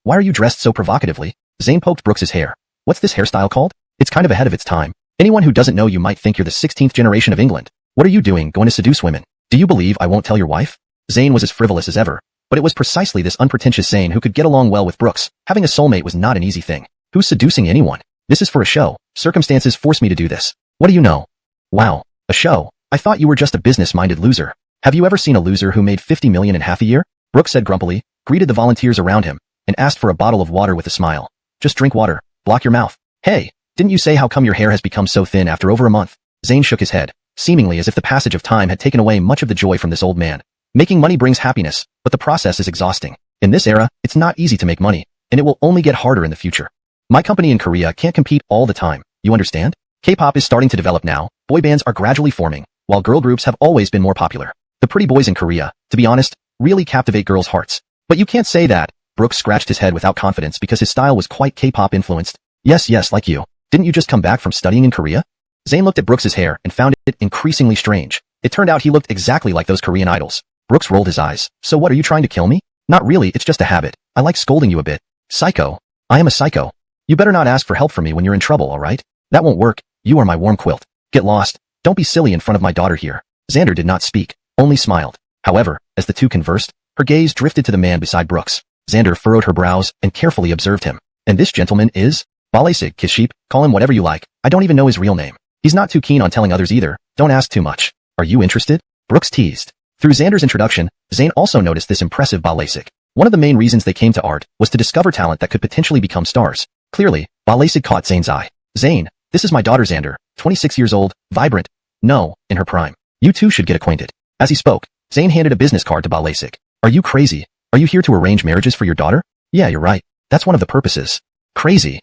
Why are you dressed so provocatively? Zane poked Brooks's hair. What's this hairstyle called? It's kind of ahead of its time. Anyone who doesn't know you might think you're the 16th generation of England. What are you doing, going to seduce women? Do you believe I won't tell your wife? Zane was as frivolous as ever, but it was precisely this unpretentious Zane who could get along well with Brooks. Having a soulmate was not an easy thing. Who's seducing anyone? This is for a show. Circumstances force me to do this. What do you know? Wow, a show. I thought you were just a business-minded loser. Have you ever seen a loser who made 50 million in half a year? Brooks said grumpily, greeted the volunteers around him, and asked for a bottle of water with a smile. Just drink water. Block your mouth. Hey, didn't you say how come your hair has become so thin after over a month? Zane shook his head, seemingly as if the passage of time had taken away much of the joy from this old man. Making money brings happiness, but the process is exhausting. In this era, it's not easy to make money, and it will only get harder in the future. My company in Korea can't compete all the time, you understand? K-pop is starting to develop now, boy bands are gradually forming, while girl groups have always been more popular. The pretty boys in Korea, to be honest, really captivate girls' hearts. But you can't say that, Brooks scratched his head without confidence because his style was quite K-pop influenced. Yes, like you. Didn't you just come back from studying in Korea? Zane looked at Brooks's hair and found it increasingly strange. It turned out he looked exactly like those Korean idols. Brooks rolled his eyes. So what, are you trying to kill me? Not really, it's just a habit. I like scolding you a bit. Psycho. I am a psycho. You better not ask for help from me when you're in trouble, alright? That won't work. You are my warm quilt. Get lost. Don't be silly in front of my daughter here. Xander did not speak, only smiled. However, as the two conversed, her gaze drifted to the man beside Brooks. Xander furrowed her brows and carefully observed him. And this gentleman is? Balesig, Kiship, call him whatever you like. I don't even know his real name. He's not too keen on telling others either. Don't ask too much. Are you interested? Brooks teased. Through Xander's introduction, Zane also noticed this impressive Balesig. One of the main reasons they came to art was to discover talent that could potentially become stars. Clearly, Balesig caught Zane's eye. Zane, this is my daughter Xander, 26 years old, vibrant. No, in her prime. You two should get acquainted. As he spoke, Zane handed a business card to Balesig. Are you crazy? Are you here to arrange marriages for your daughter? Yeah, you're right. That's one of the purposes. Crazy.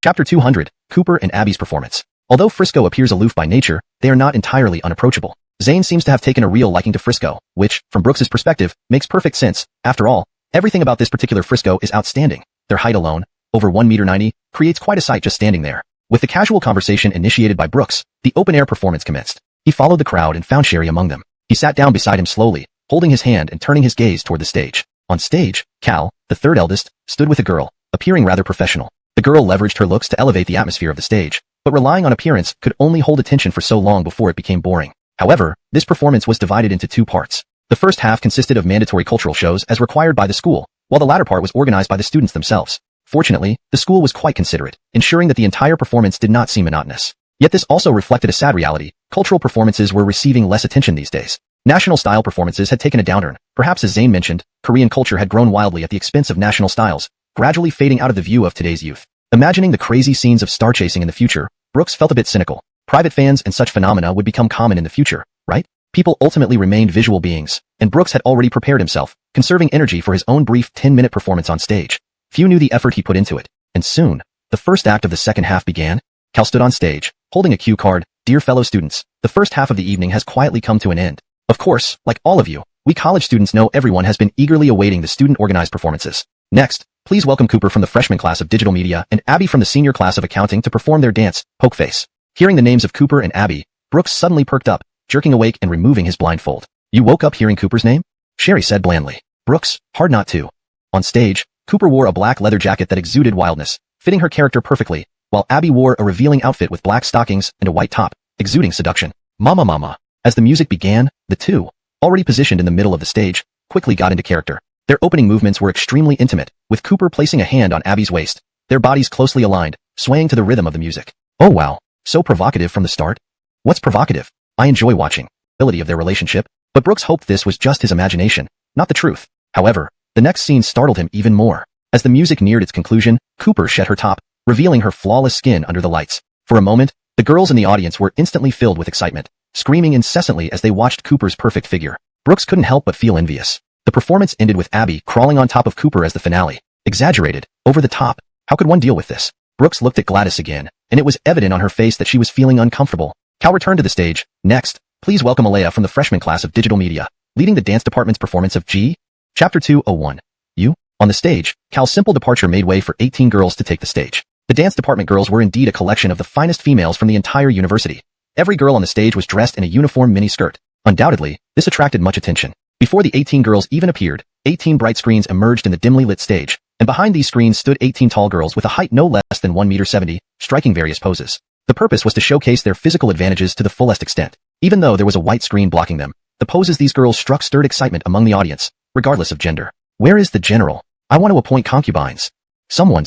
Chapter 200, Cooper and Abby's performance. Although Frisco appears aloof by nature, they are not entirely unapproachable. Zane seems to have taken a real liking to Frisco, which, from Brooks's perspective, makes perfect sense. After all, everything about this particular Frisco is outstanding. Their height alone, over 1.90 meters, creates quite a sight just standing there. With the casual conversation initiated by Brooks, the open-air performance commenced. He followed the crowd and found Sherry among them. He sat down beside him slowly, holding his hand and turning his gaze toward the stage. On stage, Cal, the third eldest, stood with a girl, appearing rather professional. The girl leveraged her looks to elevate the atmosphere of the stage, but relying on appearance could only hold attention for so long before it became boring. However, this performance was divided into two parts. The first half consisted of mandatory cultural shows as required by the school, while the latter part was organized by the students themselves. Fortunately, the school was quite considerate, ensuring that the entire performance did not seem monotonous. Yet this also reflected a sad reality. Cultural performances were receiving less attention these days. National-style performances had taken a downturn. Perhaps as Zane mentioned, Korean culture had grown wildly at the expense of national styles, gradually fading out of the view of today's youth. Imagining the crazy scenes of star chasing in the future, Brooks felt a bit cynical. Private fans and such phenomena would become common in the future, right? People ultimately remained visual beings, and Brooks had already prepared himself, conserving energy for his own brief 10-minute performance on stage. Few knew the effort he put into it, and soon, the first act of the second half began. Cal stood on stage, holding a cue card. Dear fellow students, the first half of the evening has quietly come to an end. Of course, like all of you, we college students know everyone has been eagerly awaiting the student-organized performances. Next, please welcome Cooper from the freshman class of digital media and Abby from the senior class of accounting to perform their dance, Poke Face. Hearing the names of Cooper and Abby, Brooks suddenly perked up, jerking awake and removing his blindfold. You woke up hearing Cooper's name? Sherry said blandly. Brooks, hard not to. On stage, Cooper wore a black leather jacket that exuded wildness, fitting her character perfectly, while Abby wore a revealing outfit with black stockings and a white top, exuding seduction. Mama. As the music began, the two, already positioned in the middle of the stage, quickly got into character. Their opening movements were extremely intimate, with Cooper placing a hand on Abby's waist, their bodies closely aligned, swaying to the rhythm of the music. Oh wow, so provocative from the start? What's provocative? I enjoy watching the ability of their relationship, but Brooks hoped this was just his imagination, not the truth. However, the next scene startled him even more. As the music neared its conclusion, Cooper shed her top, revealing her flawless skin under the lights. For a moment, the girls in the audience were instantly filled with excitement, screaming incessantly as they watched Cooper's perfect figure. Brooks couldn't help but feel envious. The performance ended with Abby crawling on top of Cooper as the finale. Exaggerated, over the top. How could one deal with this? Brooks looked at Gladys again, and it was evident on her face that she was feeling uncomfortable. Cal returned to the stage. Next, please welcome Alea from the freshman class of digital media, leading the dance department's performance of G. Chapter 201. You? On the stage, Cal's simple departure made way for 18 girls to take the stage. The dance department girls were indeed a collection of the finest females from the entire university. Every girl on the stage was dressed in a uniform mini-skirt. Undoubtedly, this attracted much attention. Before the 18 girls even appeared, 18 bright screens emerged in the dimly lit stage, and behind these screens stood 18 tall girls with a height no less than 1.70 meters, striking various poses. The purpose was to showcase their physical advantages to the fullest extent. Even though there was a white screen blocking them, the poses these girls struck stirred excitement among the audience, regardless of gender. Where is the general? I want to appoint concubines. Someone.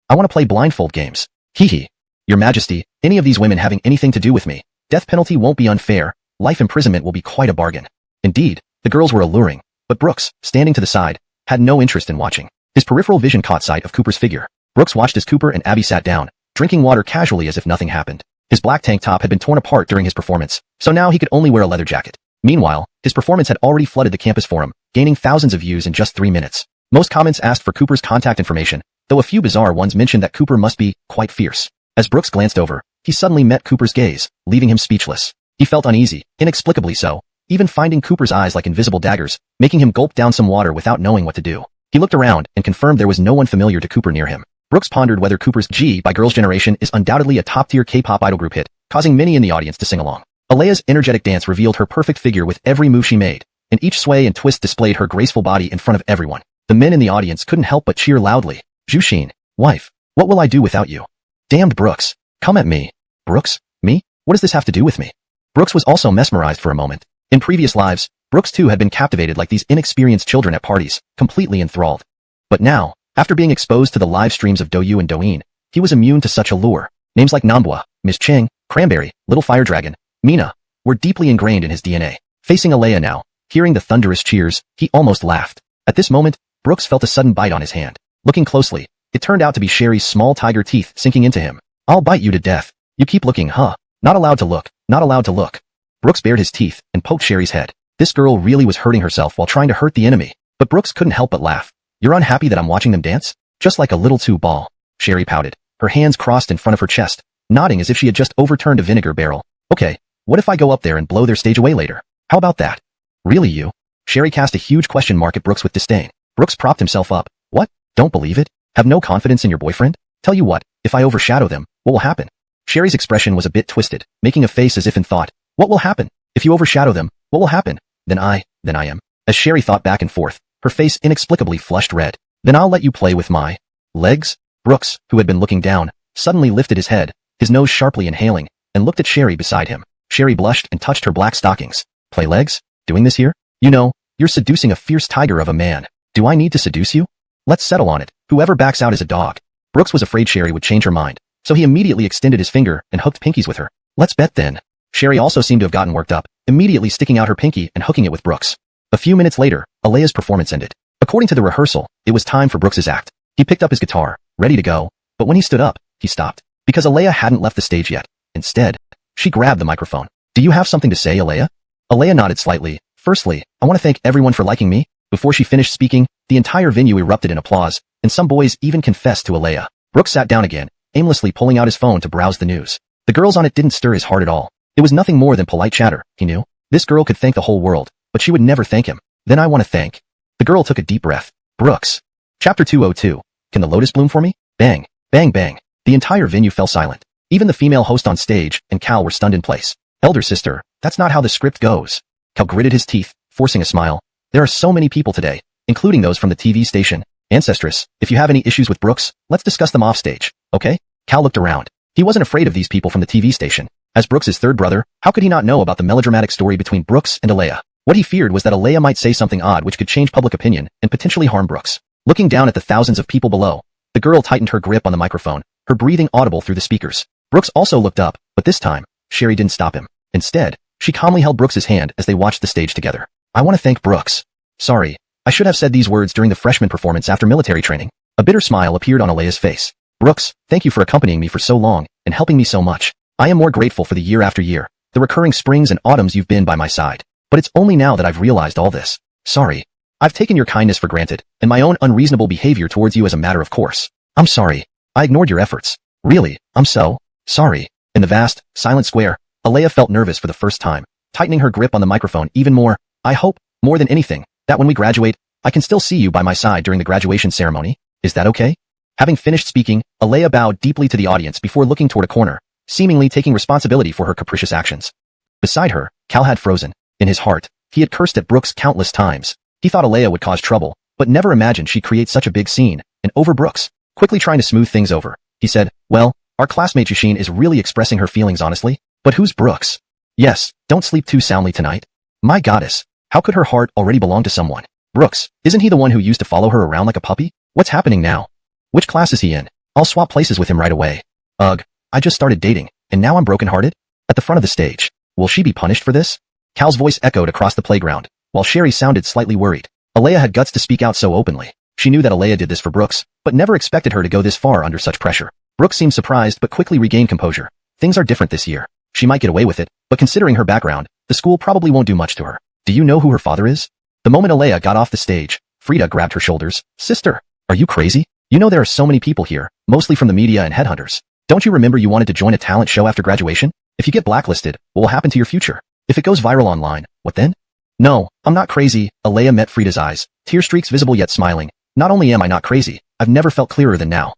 I want to play blindfold games. Hee. Your Majesty, any of these women having anything to do with me, death penalty won't be unfair, life imprisonment will be quite a bargain. Indeed, the girls were alluring, but Brooks, standing to the side, had no interest in watching. His peripheral vision caught sight of Cooper's figure. Brooks watched as Cooper and Abby sat down, drinking water casually as if nothing happened. His black tank top had been torn apart during his performance, so now he could only wear a leather jacket. Meanwhile, his performance had already flooded the campus forum, gaining thousands of views in just 3 minutes. Most comments asked for Cooper's contact information, though a few bizarre ones mentioned that Cooper must be quite fierce. As Brooks glanced over, he suddenly met Cooper's gaze, leaving him speechless. He felt uneasy, inexplicably so, even finding Cooper's eyes like invisible daggers, making him gulp down some water without knowing what to do. He looked around and confirmed there was no one familiar to Cooper near him. Brooks pondered whether Cooper's G by Girls' Generation is undoubtedly a top-tier K-pop idol group hit, causing many in the audience to sing along. Alea's energetic dance revealed her perfect figure with every move she made, and each sway and twist displayed her graceful body in front of everyone. The men in the audience couldn't help but cheer loudly. Jushin, wife, what will I do without you? Damned Brooks, come at me. Brooks, me? What does this have to do with me? Brooks was also mesmerized for a moment. In previous lives, Brooks too had been captivated like these inexperienced children at parties, completely enthralled. But now, after being exposed to the live streams of Douyu and Douyin, he was immune to such allure. Names like donghua, Miss Cheng, Cranberry, Little Fire Dragon, Mina, were deeply ingrained in his DNA. Facing Alea now, hearing the thunderous cheers, he almost laughed. At this moment, Brooks felt a sudden bite on his hand. Looking closely, it turned out to be Sherry's small tiger teeth sinking into him. I'll bite you to death. You keep looking, huh? Not allowed to look, not allowed to look. Brooks bared his teeth and poked Sherry's head. This girl really was hurting herself while trying to hurt the enemy. But Brooks couldn't help but laugh. You're unhappy that I'm watching them dance? Just like a little too ball. Sherry pouted, her hands crossed in front of her chest, nodding as if she had just overturned a vinegar barrel. Okay, what if I go up there and blow their stage away later? How about that? Really you? Sherry cast a huge question mark at Brooks with disdain. Brooks propped himself up. What? Don't believe it? Have no confidence in your boyfriend? Tell you what, if I overshadow them, what will happen? Sherry's expression was a bit twisted, making a face as if in thought. What will happen? If you overshadow them, what will happen? Then I am. As Sherry thought back and forth, her face inexplicably flushed red. Then I'll let you play with my legs? Brooks, who had been looking down, suddenly lifted his head, his nose sharply inhaling, and looked at Sherry beside him. Sherry blushed and touched her black stockings. Play legs? Doing this here? You know, you're seducing a fierce tiger of a man. Do I need to seduce you? Let's settle on it. Whoever backs out is a dog. Brooks was afraid Sherry would change her mind, so he immediately extended his finger and hooked pinkies with her. Let's bet then. Sherry also seemed to have gotten worked up, immediately sticking out her pinky and hooking it with Brooks. A few minutes later, Alea's performance ended. According to the rehearsal, it was time for Brooks's act. He picked up his guitar, ready to go, but when he stood up, he stopped. Because Alea hadn't left the stage yet. Instead, she grabbed the microphone. Do you have something to say, Alea? Alea nodded slightly. Firstly, I want to thank everyone for liking me. Before she finished speaking, the entire venue erupted in applause, and some boys even confessed to Alea. Brooks sat down again, aimlessly pulling out his phone to browse the news. The girls on it didn't stir his heart at all. It was nothing more than polite chatter, he knew. This girl could thank the whole world, but she would never thank him. Then I want to thank. The girl took a deep breath. Brooks. Chapter 202. Can the lotus bloom for me? Bang. Bang bang. The entire venue fell silent. Even the female host on stage and Cal were stunned in place. Elder sister, that's not how the script goes. Cal gritted his teeth, forcing a smile. There are so many people today, including those from the TV station. Ancestress, if you have any issues with Brooks, let's discuss them off stage, okay? Cal looked around. He wasn't afraid of these people from the TV station. As Brooks' third brother, how could he not know about the melodramatic story between Brooks and Alea? What he feared was that Alea might say something odd which could change public opinion and potentially harm Brooks. Looking down at the thousands of people below, the girl tightened her grip on the microphone, her breathing audible through the speakers. Brooks also looked up, but this time, Sherry didn't stop him. Instead, she calmly held Brooks' hand as they watched the stage together. I want to thank Brooks. Sorry, I should have said these words during the freshman performance after military training. A bitter smile appeared on Alea's face. Brooks, thank you for accompanying me for so long and helping me so much. I am more grateful for the year after year, the recurring springs and autumns you've been by my side. But it's only now that I've realized all this. Sorry. I've taken your kindness for granted, and my own unreasonable behavior towards you as a matter of course. I'm sorry. I ignored your efforts. Really, I'm so sorry. In the vast, silent square, Alea felt nervous for the first time, tightening her grip on the microphone even more. I hope, more than anything, that when we graduate, I can still see you by my side during the graduation ceremony. Is that okay? Having finished speaking, Alea bowed deeply to the audience before looking toward a corner, seemingly taking responsibility for her capricious actions. Beside her, Cal had frozen. In his heart, he had cursed at Brooks countless times. He thought Alea would cause trouble, but never imagined she'd create such a big scene, and over Brooks. Quickly trying to smooth things over, he said, well, our classmate Jushin is really expressing her feelings honestly, but who's Brooks? Yes, don't sleep too soundly tonight. My goddess, how could her heart already belong to someone? Brooks, isn't he the one who used to follow her around like a puppy? What's happening now? Which class is he in? I'll swap places with him right away. Ugh, I just started dating, and now I'm brokenhearted? At the front of the stage. Will she be punished for this? Cal's voice echoed across the playground, while Sherry sounded slightly worried. Alea had guts to speak out so openly. She knew that Alea did this for Brooks, but never expected her to go this far under such pressure. Brooks seemed surprised but quickly regained composure. Things are different this year. She might get away with it, but considering her background, the school probably won't do much to her. Do you know who her father is? The moment Alea got off the stage, Frida grabbed her shoulders. Sister, are you crazy? You know there are so many people here, mostly from the media and headhunters. Don't you remember you wanted to join a talent show after graduation? If you get blacklisted, what will happen to your future? If it goes viral online, what then? No, I'm not crazy. Alea met Frida's eyes, tear streaks visible yet smiling. Not only am I not crazy, I've never felt clearer than now.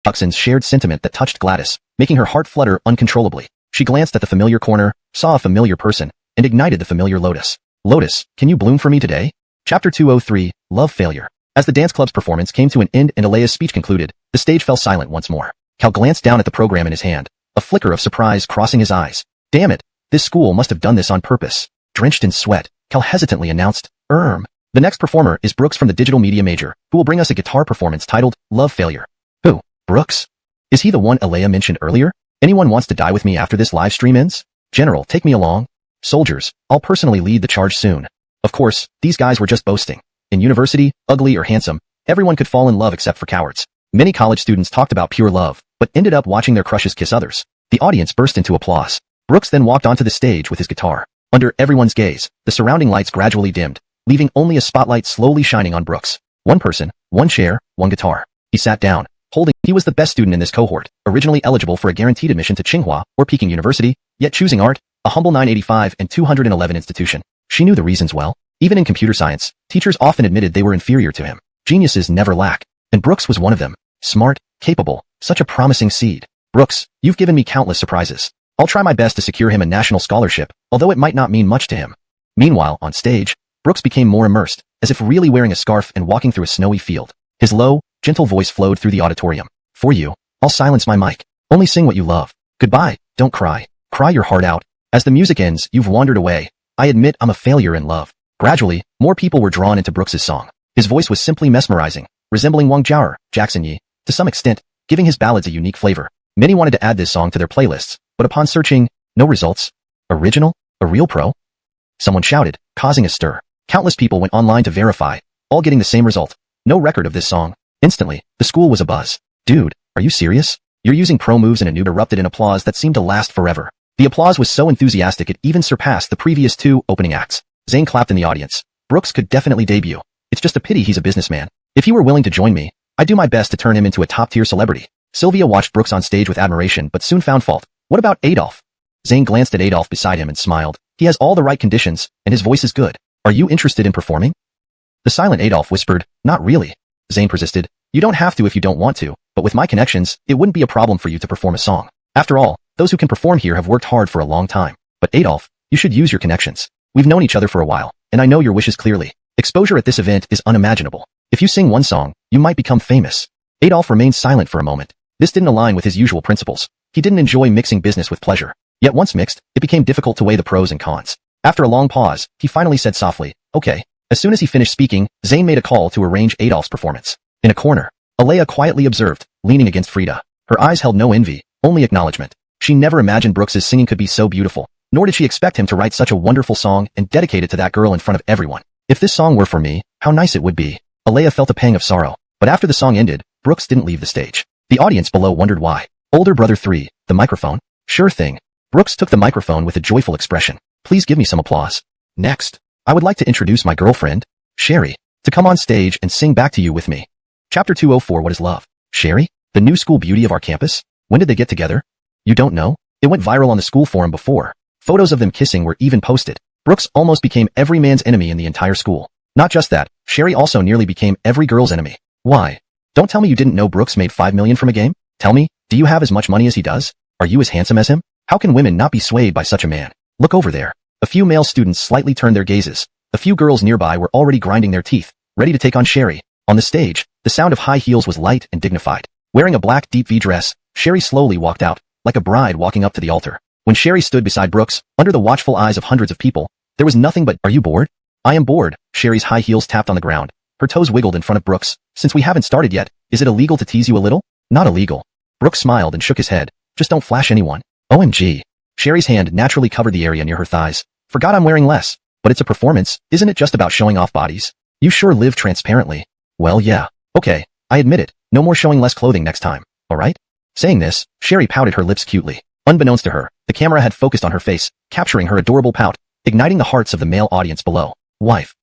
Huxon's shared sentiment that touched Gladys, making her heart flutter uncontrollably. She glanced at the familiar corner, saw a familiar person, and ignited the familiar lotus. Lotus, can you bloom for me today? Chapter 203, Love Failure. As the dance club's performance came to an end and Alea's speech concluded, the stage fell silent once more. Cal glanced down at the program in his hand, a flicker of surprise crossing his eyes. Damn it, this school must have done this on purpose. Drenched in sweat, Cal hesitantly announced, The next performer is Brooks from the digital media major, who will bring us a guitar performance titled Love Failure. Who? Brooks? Is he the one Alea mentioned earlier? Anyone wants to die with me after this live stream ends? General, take me along. Soldiers, I'll personally lead the charge soon. Of course, these guys were just boasting. In university, ugly or handsome, everyone could fall in love except for cowards. Many college students talked about pure love, but ended up watching their crushes kiss others. The audience burst into applause. Brooks then walked onto the stage with his guitar. Under everyone's gaze, the surrounding lights gradually dimmed, leaving only a spotlight slowly shining on Brooks. One person, one chair, one guitar. He sat down, he was the best student in this cohort, originally eligible for a guaranteed admission to Tsinghua or Peking University, yet choosing art, a humble 985 and 211 institution. She knew the reasons well. Even in computer science, teachers often admitted they were inferior to him. Geniuses never lack, and Brooks was one of them. Smart, capable, such a promising seed. Brooks, you've given me countless surprises. I'll try my best to secure him a national scholarship, although it might not mean much to him. Meanwhile, on stage, Brooks became more immersed, as if really wearing a scarf and walking through a snowy field. His low, gentle voice flowed through the auditorium. For you, I'll silence my mic. Only sing what you love. Goodbye, don't cry. Cry your heart out. As the music ends, you've wandered away. I admit I'm a failure in love. Gradually, more people were drawn into Brooks's song. His voice was simply mesmerizing, resembling Wang Jiao, Jackson Yi, to some extent, giving his ballads a unique flavor. Many wanted to add this song to their playlists, but upon searching, no results. Original? A real pro? Someone shouted, causing a stir. Countless people went online to verify, all getting the same result. No record of this song. Instantly, the school was abuzz. Dude, are you serious? You're using pro moves, and a noob erupted in applause that seemed to last forever. The applause was so enthusiastic it even surpassed the previous two opening acts. Zane clapped in the audience. Brooks could definitely debut. It's just a pity he's a businessman. If he were willing to join me, I'd do my best to turn him into a top-tier celebrity. Sylvia watched Brooks on stage with admiration but soon found fault. What about Adolf? Zane glanced at Adolf beside him and smiled. He has all the right conditions, and his voice is good. Are you interested in performing? The silent Adolf whispered, not really. Zane persisted. You don't have to if you don't want to, but with my connections, it wouldn't be a problem for you to perform a song. After all, those who can perform here have worked hard for a long time. But Adolf, you should use your connections. We've known each other for a while, and I know your wishes clearly. Exposure at this event is unimaginable. If you sing one song, you might become famous. Adolf remained silent for a moment. This didn't align with his usual principles. He didn't enjoy mixing business with pleasure. Yet once mixed, it became difficult to weigh the pros and cons. After a long pause, he finally said softly, okay. As soon as he finished speaking, Zane made a call to arrange Adolf's performance. In a corner, Alea quietly observed, leaning against Frida. Her eyes held no envy, only acknowledgement. She never imagined Brooks's singing could be so beautiful, nor did she expect him to write such a wonderful song and dedicate it to that girl in front of everyone. If this song were for me, how nice it would be. Alea felt a pang of sorrow, but after the song ended, Brooks didn't leave the stage. The audience below wondered why. Older brother 3, the microphone? Sure thing. Brooks took the microphone with a joyful expression. Please give me some applause. Next, I would like to introduce my girlfriend, Sherry, to come on stage and sing back to you with me. Chapter 204, What is Love? Sherry? The new school beauty of our campus? When did they get together? You don't know? It went viral on the school forum before. Photos of them kissing were even posted. Brooks almost became every man's enemy in the entire school. Not just that, Sherry also nearly became every girl's enemy. Why? Don't tell me you didn't know Brooks made $5 million from a game? Tell me, do you have as much money as he does? Are you as handsome as him? How can women not be swayed by such a man? Look over there. A few male students slightly turned their gazes. A few girls nearby were already grinding their teeth, ready to take on Sherry. On the stage, the sound of high heels was light and dignified. Wearing a black deep V dress, Sherry slowly walked out, like a bride walking up to the altar. When Sherry stood beside Brooks, under the watchful eyes of hundreds of people, there was nothing but, are you bored? I am bored. Sherry's high heels tapped on the ground. Her toes wiggled in front of Brooks. Since we haven't started yet, is it illegal to tease you a little? Not illegal. Brooks smiled and shook his head. Just don't flash anyone. OMG. Sherry's hand naturally covered the area near her thighs. Forgot I'm wearing less. But it's a performance, isn't it just about showing off bodies? You sure live transparently. Well, yeah. Okay, I admit it. No more showing less clothing next time, alright? Saying this, Sherry pouted her lips cutely. Unbeknownst to her, the camera had focused on her face, capturing her adorable pout, igniting the hearts of the male audience below. Wife.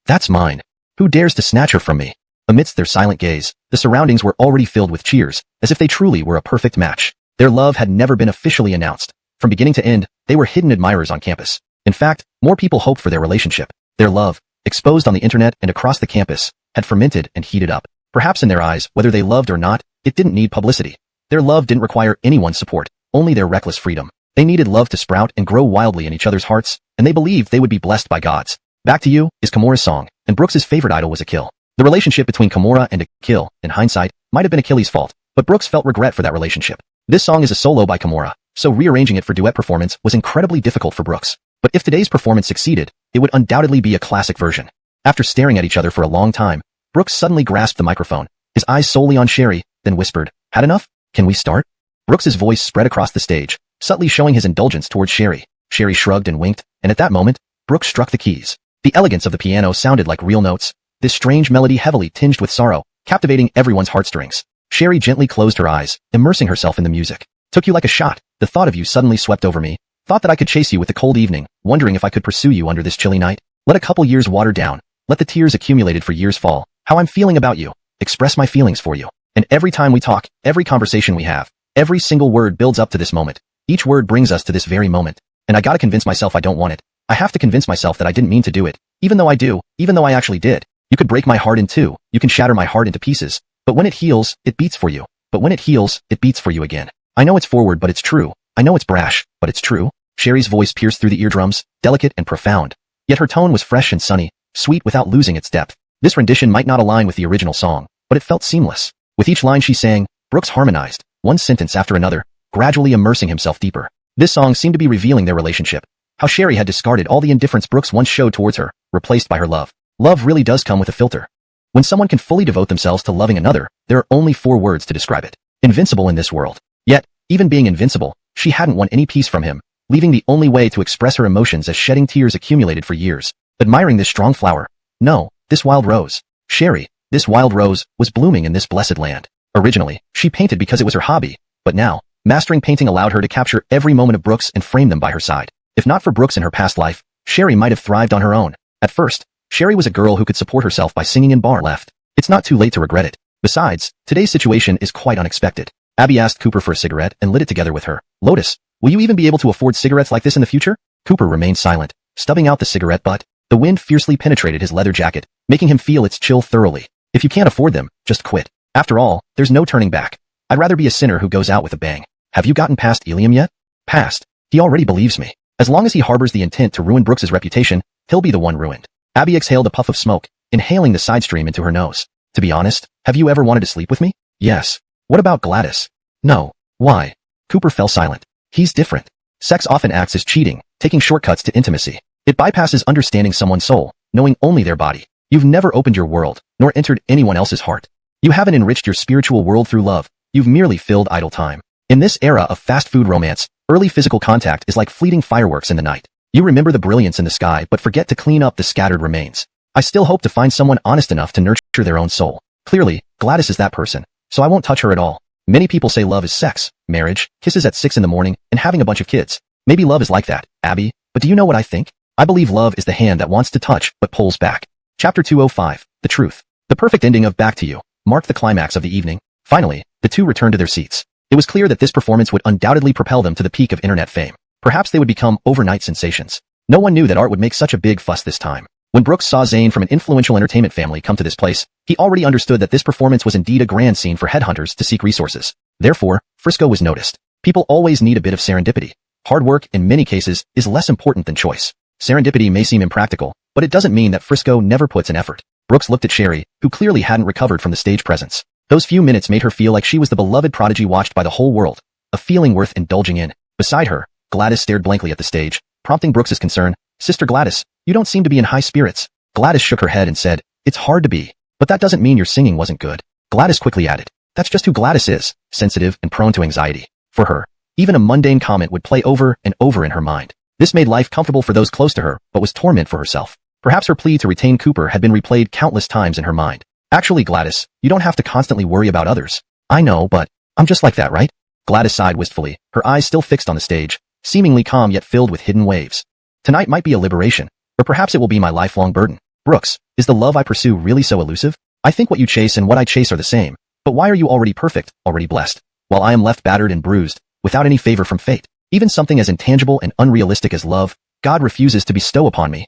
That's mine. Who dares to snatch her from me? Amidst their silent gaze, the surroundings were already filled with cheers, as if they truly were a perfect match. Their love had never been officially announced. From beginning to end, they were hidden admirers on campus. In fact, more people hoped for their relationship. Their love, exposed on the internet and across the campus, had fermented and heated up. Perhaps in their eyes, whether they loved or not, it didn't need publicity. Their love didn't require anyone's support, only their reckless freedom. They needed love to sprout and grow wildly in each other's hearts, and they believed they would be blessed by gods. Back to You is Kimura's song, and Brooks's favorite idol was Akil. The relationship between Kimura and Akil, in hindsight, might have been Achilles' fault, but Brooks felt regret for that relationship. This song is a solo by Kimura, so rearranging it for duet performance was incredibly difficult for Brooks. But if today's performance succeeded, it would undoubtedly be a classic version. After staring at each other for a long time, Brooks suddenly grasped the microphone, his eyes solely on Sherry, then whispered, "Had enough? Can we start?" Brooks's voice spread across the stage, subtly showing his indulgence towards Sherry. Sherry shrugged and winked, and at that moment, Brooks struck the keys. The elegance of the piano sounded like real notes, this strange melody heavily tinged with sorrow, captivating everyone's heartstrings. Sherry gently closed her eyes, immersing herself in the music. "Took you like a shot. The thought of you suddenly swept over me. Thought that I could chase you with the cold evening, wondering if I could pursue you under this chilly night. Let a couple years water down. Let the tears accumulated for years fall. How I'm feeling about you. Express my feelings for you. And every time we talk, every conversation we have, every single word builds up to this moment. Each word brings us to this very moment. And I gotta convince myself I don't want it. I have to convince myself that I didn't mean to do it. Even though I do, even though I actually did. You could break my heart in two. You can shatter my heart into pieces. But when it heals, it beats for you. But when it heals, it beats for you again. I know it's forward, but it's true. I know it's brash, but it's true." Sherry's voice pierced through the eardrums, delicate and profound. Yet her tone was fresh and sunny, sweet without losing its depth. This rendition might not align with the original song, but it felt seamless. With each line she sang, Brooks harmonized, one sentence after another, gradually immersing himself deeper. This song seemed to be revealing their relationship. How Sherry had discarded all the indifference Brooks once showed towards her, replaced by her love. Love really does come with a filter. When someone can fully devote themselves to loving another, there are only 4 words to describe it. Invincible in this world. Yet, even being invincible, she hadn't won any peace from him, leaving the only way to express her emotions as shedding tears accumulated for years. Admiring this strong flower. No, this wild rose. Sherry, this wild rose, was blooming in this blessed land. Originally, she painted because it was her hobby, but now, mastering painting allowed her to capture every moment of Brooks and frame them by her side. If not for Brooks in her past life, Sherry might have thrived on her own. At first, Sherry was a girl who could support herself by singing in bar left. It's not too late to regret it. Besides, today's situation is quite unexpected. Abby asked Cooper for a cigarette and lit it together with her. "Lotus, will you even be able to afford cigarettes like this in the future?" Cooper remained silent, stubbing out the cigarette butt. The wind fiercely penetrated his leather jacket, making him feel its chill thoroughly. If you can't afford them, just quit. After all, there's no turning back. I'd rather be a sinner who goes out with a bang. Have you gotten past Eliam yet? Past. He already believes me. As long as he harbors the intent to ruin Brooks's reputation, he'll be the one ruined. Abby exhaled a puff of smoke, inhaling the side stream into her nose. "To be honest, have you ever wanted to sleep with me?" "Yes." "What about Gladys?" "No." "Why?" Cooper fell silent. He's different. Sex often acts as cheating, taking shortcuts to intimacy. It bypasses understanding someone's soul, knowing only their body. You've never opened your world, nor entered anyone else's heart. You haven't enriched your spiritual world through love. You've merely filled idle time. In this era of fast food romance, early physical contact is like fleeting fireworks in the night. You remember the brilliance in the sky but forget to clean up the scattered remains. I still hope to find someone honest enough to nurture their own soul. Clearly, Gladys is that person, so I won't touch her at all. Many people say love is sex, marriage, kisses at 6 in the morning, and having a bunch of kids. Maybe love is like that, Abby, but do you know what I think? I believe love is the hand that wants to touch but pulls back. Chapter 205, The Truth. The perfect ending of Back to You marked the climax of the evening. Finally, the two returned to their seats. It was clear that this performance would undoubtedly propel them to the peak of internet fame. Perhaps they would become overnight sensations. No one knew that art would make such a big fuss this time. When Brooks saw Zane from an influential entertainment family come to this place, he already understood that this performance was indeed a grand scene for headhunters to seek resources. Therefore, Frisco was noticed. People always need a bit of serendipity. Hard work, in many cases, is less important than choice. Serendipity may seem impractical, but it doesn't mean that Frisco never puts an effort. Brooks looked at Sherry, who clearly hadn't recovered from the stage presence. Those few minutes made her feel like she was the beloved prodigy watched by the whole world, a feeling worth indulging in. Beside her, Gladys stared blankly at the stage, prompting Brooks's concern. "Sister Gladys, you don't seem to be in high spirits." Gladys shook her head and said, "It's hard to be, but that doesn't mean your singing wasn't good." Gladys quickly added, "That's just who Gladys is, sensitive and prone to anxiety." For her, even a mundane comment would play over and over in her mind. This made life comfortable for those close to her, but was torment for herself. Perhaps her plea to retain Cooper had been replayed countless times in her mind. "Actually, Gladys, you don't have to constantly worry about others." "I know, but I'm just like that, right?" Gladys sighed wistfully, her eyes still fixed on the stage, seemingly calm yet filled with hidden waves. "Tonight might be a liberation, or perhaps it will be my lifelong burden. Brooks, is the love I pursue really so elusive? I think what you chase and what I chase are the same, but why are you already perfect, already blessed, while I am left battered and bruised, without any favor from fate? Even something as intangible and unrealistic as love, God refuses to bestow upon me."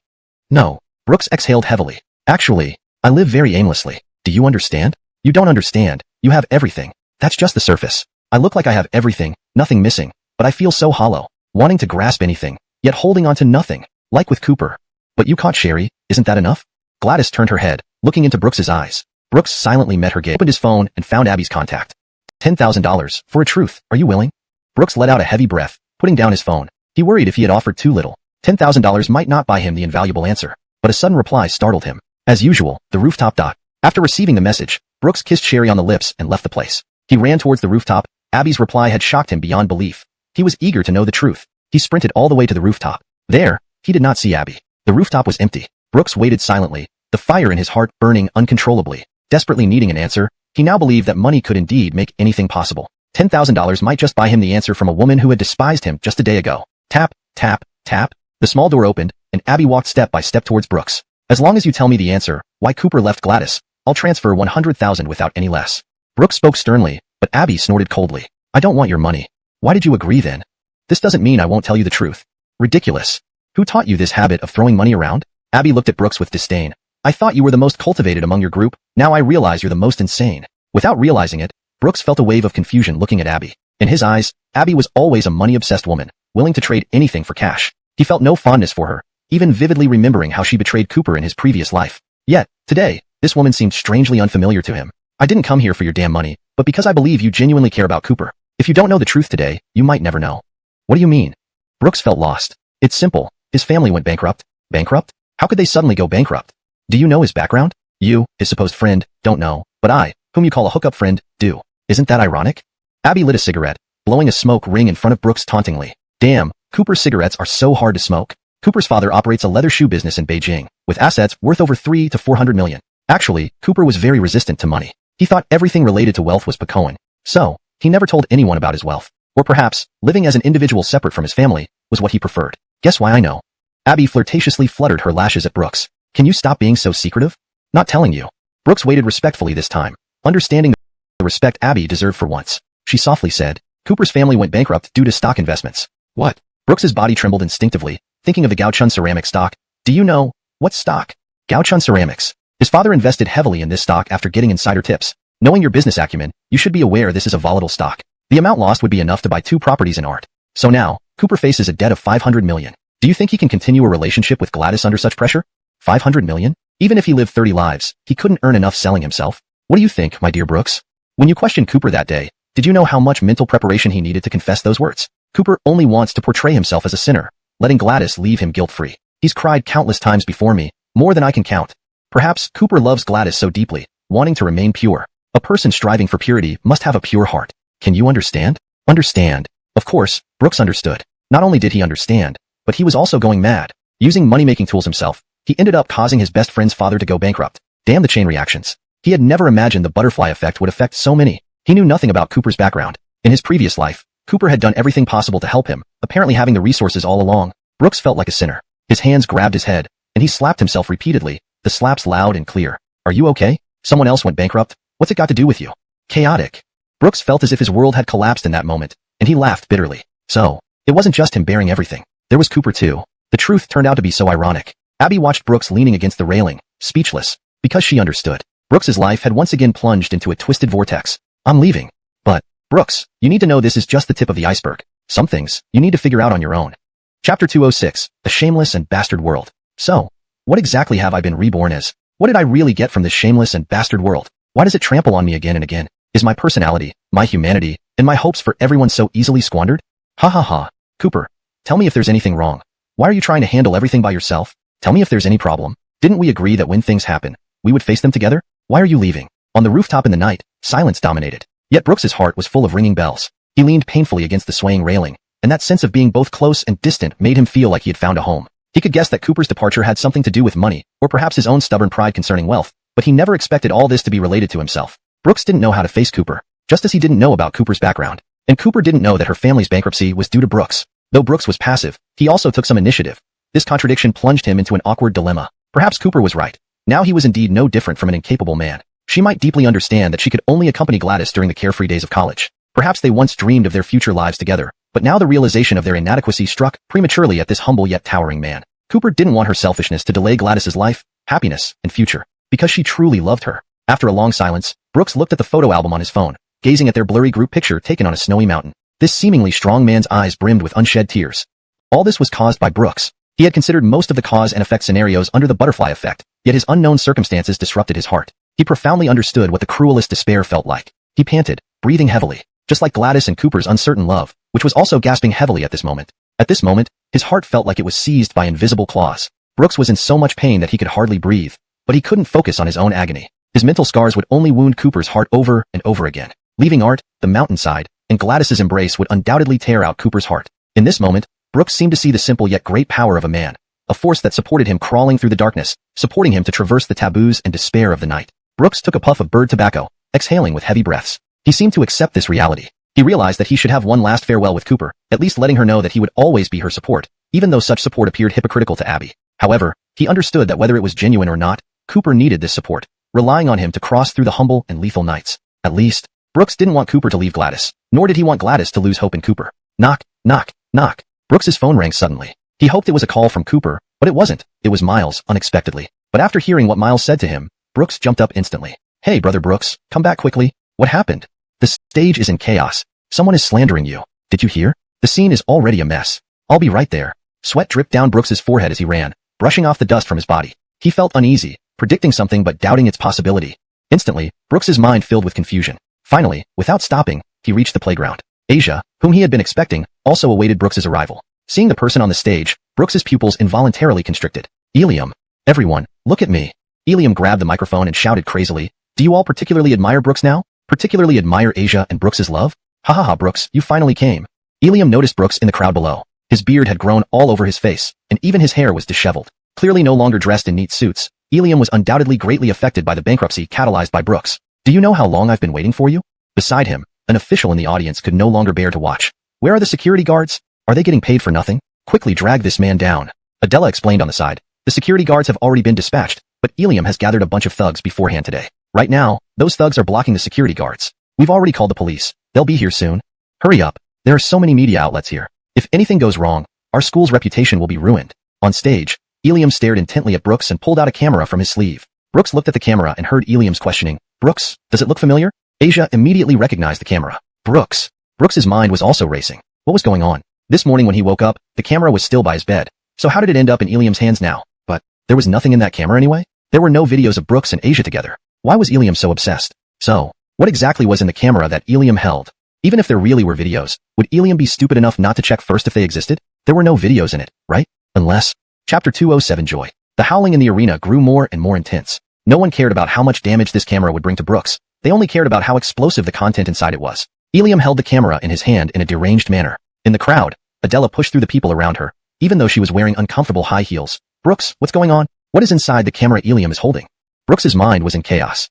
"No, Brooks exhaled heavily. Actually, I live very aimlessly. Do you understand? You don't understand. You have everything. That's just the surface. I look like I have everything, nothing missing, but I feel so hollow, wanting to grasp anything, yet holding on to nothing, like with Cooper. But you caught Sherry, isn't that enough? Gladys turned her head, looking into Brooks's eyes. Brooks silently met her gaze, opened his phone, and found Abby's contact. $10,000, for a truth, are you willing? Brooks let out a heavy breath, putting down his phone. He worried if he had offered too little. $10,000 might not buy him the invaluable answer, but a sudden reply startled him. As usual, the rooftop. After receiving the message, Brooks kissed Sherry on the lips and left the place. He ran towards the rooftop. Abby's reply had shocked him beyond belief. He was eager to know the truth. He sprinted all the way to the rooftop. There, he did not see Abby. The rooftop was empty. Brooks waited silently, the fire in his heart burning uncontrollably. Desperately needing an answer, he now believed that money could indeed make anything possible. $10,000 might just buy him the answer from a woman who had despised him just a day ago. Tap, tap, tap. The small door opened, and Abby walked step by step towards Brooks. As long as you tell me the answer, why Cooper left Gladys, I'll transfer $100,000 without any less. Brooks spoke sternly, but Abby snorted coldly. I don't want your money. Why did you agree then? This doesn't mean I won't tell you the truth. Ridiculous. Who taught you this habit of throwing money around? Abby looked at Brooks with disdain. I thought you were the most cultivated among your group, now I realize you're the most insane. Without realizing it, Brooks felt a wave of confusion looking at Abby. In his eyes, Abby was always a money-obsessed woman, willing to trade anything for cash. He felt no fondness for her, even vividly remembering how she betrayed Cooper in his previous life. Yet, today, this woman seemed strangely unfamiliar to him. I didn't come here for your damn money, but because I believe you genuinely care about Cooper. If you don't know the truth today, you might never know. What do you mean? Brooks felt lost. It's simple. His family went bankrupt. Bankrupt? How could they suddenly go bankrupt? Do you know his background? You, his supposed friend, don't know, but I, whom you call a hookup friend, do. Isn't that ironic? Abby lit a cigarette, blowing a smoke ring in front of Brooks tauntingly. Damn, Cooper's cigarettes are so hard to smoke. Cooper's father operates a leather shoe business in Beijing, with assets worth over $300 to $400 million. Actually, Cooper was very resistant to money. He thought everything related to wealth was Pacoan. So, he never told anyone about his wealth. Or perhaps, living as an individual separate from his family, was what he preferred. Guess why I know? Abby flirtatiously fluttered her lashes at Brooks. Can you stop being so secretive? Not telling you. Brooks waited respectfully this time, understanding the respect Abby deserved for once. She softly said, Cooper's family went bankrupt due to stock investments. What? Brooks's body trembled instinctively, thinking of the Gaochun ceramic stock. Do you know, what stock? Gaochun Ceramics. His father invested heavily in this stock after getting insider tips. Knowing your business acumen, you should be aware this is a volatile stock. The amount lost would be enough to buy 2 properties in Art. So now, Cooper faces a debt of $500 million. Do you think he can continue a relationship with Gladys under such pressure? $500 million? Even if he lived 30 lives, he couldn't earn enough selling himself. What do you think, my dear Brooks? When you questioned Cooper that day, did you know how much mental preparation he needed to confess those words? Cooper only wants to portray himself as a sinner, letting Gladys leave him guilt-free. He's cried countless times before me, more than I can count. Perhaps Cooper loves Gladys so deeply, wanting to remain pure. A person striving for purity must have a pure heart. Can you understand? Understand. Of course, Brooks understood. Not only did he understand, but he was also going mad. Using money-making tools himself, he ended up causing his best friend's father to go bankrupt. Damn the chain reactions. He had never imagined the butterfly effect would affect so many. He knew nothing about Cooper's background. In his previous life, Cooper had done everything possible to help him, apparently having the resources all along. Brooks felt like a sinner. His hands grabbed his head, and he slapped himself repeatedly, the slaps loud and clear. Are you okay? Someone else went bankrupt? What's it got to do with you? Chaotic. Brooks felt as if his world had collapsed in that moment, and he laughed bitterly. So, it wasn't just him bearing everything. There was Cooper too. The truth turned out to be so ironic. Abby watched Brooks leaning against the railing, speechless, because she understood. Brooks's life had once again plunged into a twisted vortex. I'm leaving. But, Brooks, you need to know this is just the tip of the iceberg. Some things, you need to figure out on your own. Chapter 206, A Shameless and Bastard World. So, what exactly have I been reborn as? What did I really get from this shameless and bastard world? Why does it trample on me again and again? Is my personality, my humanity, and my hopes for everyone so easily squandered? Ha ha ha. Cooper, tell me if there's anything wrong. Why are you trying to handle everything by yourself? Tell me if there's any problem. Didn't we agree that when things happen, we would face them together? Why are you leaving? On the rooftop in the night, silence dominated. Yet Brooks's heart was full of ringing bells. He leaned painfully against the swaying railing, and that sense of being both close and distant made him feel like he had found a home. He could guess that Cooper's departure had something to do with money, or perhaps his own stubborn pride concerning wealth, but he never expected all this to be related to himself. Brooks didn't know how to face Cooper, just as he didn't know about Cooper's background. And Cooper didn't know that her family's bankruptcy was due to Brooks. Though Brooks was passive, he also took some initiative. This contradiction plunged him into an awkward dilemma. Perhaps Cooper was right. Now he was indeed no different from an incapable man. She might deeply understand that she could only accompany Gladys during the carefree days of college. Perhaps they once dreamed of their future lives together, but now the realization of their inadequacy struck prematurely at this humble yet towering man. Cooper didn't want her selfishness to delay Gladys's life, happiness, and future, because she truly loved her. After a long silence, Brooks looked at the photo album on his phone, gazing at their blurry group picture taken on a snowy mountain. This seemingly strong man's eyes brimmed with unshed tears. All this was caused by Brooks. He had considered most of the cause and effect scenarios under the butterfly effect, yet his unknown circumstances disrupted his heart. He profoundly understood what the cruelest despair felt like. He panted, breathing heavily, just like Gladys and Cooper's uncertain love, which was also gasping heavily at this moment. At this moment, his heart felt like it was seized by invisible claws. Brooks was in so much pain that he could hardly breathe, but he couldn't focus on his own agony. His mental scars would only wound Cooper's heart over and over again. Leaving art, the mountainside, and Gladys's embrace would undoubtedly tear out Cooper's heart. In this moment, Brooks seemed to see the simple yet great power of a man, a force that supported him crawling through the darkness, supporting him to traverse the taboos and despair of the night. Brooks took a puff of bird tobacco, exhaling with heavy breaths. He seemed to accept this reality. He realized that he should have one last farewell with Cooper, at least letting her know that he would always be her support, even though such support appeared hypocritical to Abby. However, he understood that whether it was genuine or not, Cooper needed this support, relying on him to cross through the humble and lethal nights. At least, Brooks didn't want Cooper to leave Gladys, nor did he want Gladys to lose hope in Cooper. Knock, knock, knock. Brooks's phone rang suddenly. He hoped it was a call from Cooper, but it wasn't. It was Miles, unexpectedly. But after hearing what Miles said to him, Brooks jumped up instantly. Hey, brother Brooks, come back quickly. What happened? The stage is in chaos. Someone is slandering you. Did you hear? The scene is already a mess. I'll be right there. Sweat dripped down Brooks's forehead as he ran, brushing off the dust from his body. He felt uneasy, predicting something but doubting its possibility. Instantly, Brooks's mind filled with confusion. Finally, without stopping, he reached the playground. Asia, whom he had been expecting, also awaited Brooks's arrival. Seeing the person on the stage, Brooks's pupils involuntarily constricted. Ilium. Everyone, look at me. Ilium grabbed the microphone and shouted crazily. Do you all particularly admire Brooks now? Particularly admire Asia and Brooks's love? Ha ha ha, Brooks, you finally came. Ilium noticed Brooks in the crowd below. His beard had grown all over his face, and even his hair was disheveled. Clearly no longer dressed in neat suits, Ilium was undoubtedly greatly affected by the bankruptcy catalyzed by Brooks. Do you know how long I've been waiting for you? Beside him, an official in the audience could no longer bear to watch. Where are the security guards? Are they getting paid for nothing? Quickly drag this man down. Adela explained on the side. The security guards have already been dispatched, but Ilium has gathered a bunch of thugs beforehand today. Right now, those thugs are blocking the security guards. We've already called the police. They'll be here soon. Hurry up. There are so many media outlets here. If anything goes wrong, our school's reputation will be ruined. On stage, Ilium stared intently at Brooks and pulled out a camera from his sleeve. Brooks looked at the camera and heard Ilium's questioning. Brooks, does it look familiar? Asia immediately recognized the camera. Brooks. Brooks's mind was also racing. What was going on? This morning when he woke up, the camera was still by his bed. So how did it end up in Ilium's hands now? But there was nothing in that camera anyway? There were no videos of Brooks and Asia together. Why was Ilium so obsessed? So, what exactly was in the camera that Ilium held? Even if there really were videos, would Ilium be stupid enough not to check first if they existed? There were no videos in it, right? Unless... Chapter 207 Joy. The howling in the arena grew more and more intense. No one cared about how much damage this camera would bring to Brooks. They only cared about how explosive the content inside it was. Ilium held the camera in his hand in a deranged manner. In the crowd, Adela pushed through the people around her, even though she was wearing uncomfortable high heels. Brooks, what's going on? What is inside the camera Ilium is holding? Brooks's mind was in chaos.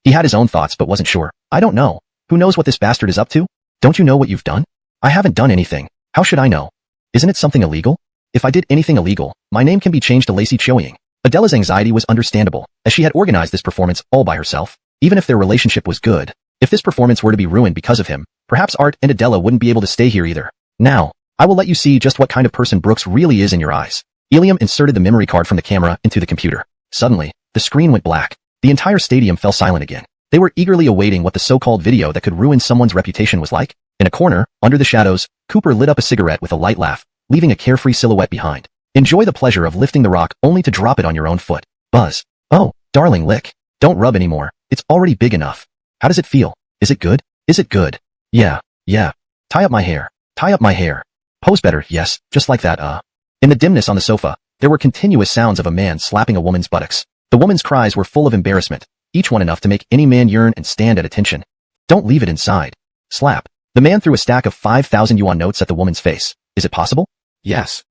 He had his own thoughts but wasn't sure. I don't know. Who knows what this bastard is up to? Don't you know what you've done? I haven't done anything. How should I know? Isn't it something illegal? If I did anything illegal, my name can be changed to Lacey Choying. Adela's anxiety was understandable, as she had organized this performance all by herself. Even if their relationship was good, if this performance were to be ruined because of him, perhaps Art and Adela wouldn't be able to stay here either. Now, I will let you see just what kind of person Brooks really is in your eyes. Ilium inserted the memory card from the camera into the computer. Suddenly, the screen went black. The entire stadium fell silent again. They were eagerly awaiting what the so-called video that could ruin someone's reputation was like. In a corner, under the shadows, Cooper lit up a cigarette with a light laugh, leaving a carefree silhouette behind. Enjoy the pleasure of lifting the rock only to drop it on your own foot. Buzz. Oh, darling lick. Don't rub anymore. It's already big enough. How does it feel? Is it good? Is it good? Yeah. Tie up my hair. Tie up my hair. Pose better, yes, just like that, In the dimness on the sofa, there were continuous sounds of a man slapping a woman's buttocks. The woman's cries were full of embarrassment, each one enough to make any man yearn and stand at attention. Don't leave it inside. Slap. The man threw a stack of 5,000 yuan notes at the woman's face. Is it possible? Yes.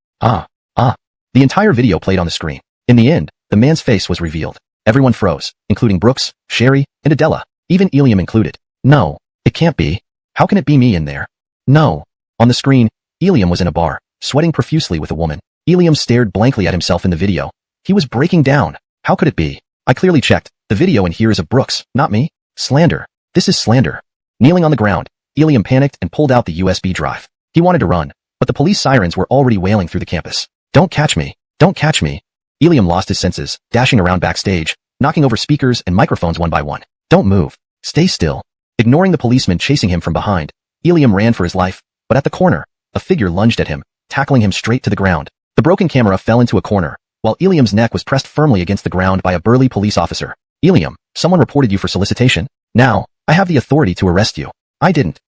The entire video played on the screen. In the end, the man's face was revealed. Everyone froze, including Brooks, Sherry, and Adela, even Ilium included. No, it can't be. How can it be me in there? No. On the screen, Ilium was in a bar, sweating profusely with a woman. Ilium stared blankly at himself in the video. He was breaking down. How could it be? I clearly checked. The video in here is of Brooks, not me. Slander. This is slander. Kneeling on the ground, Ilium panicked and pulled out the USB drive. He wanted to run, but the police sirens were already wailing through the campus. Don't catch me! Don't catch me! Ilium lost his senses, dashing around backstage, knocking over speakers and microphones one by one. Don't move. Stay still. Ignoring the policeman chasing him from behind, Ilium ran for his life, but at the corner, a figure lunged at him, tackling him straight to the ground. The broken camera fell into a corner, while Ilium's neck was pressed firmly against the ground by a burly police officer. Ilium, someone reported you for solicitation. Now, I have the authority to arrest you. I didn't.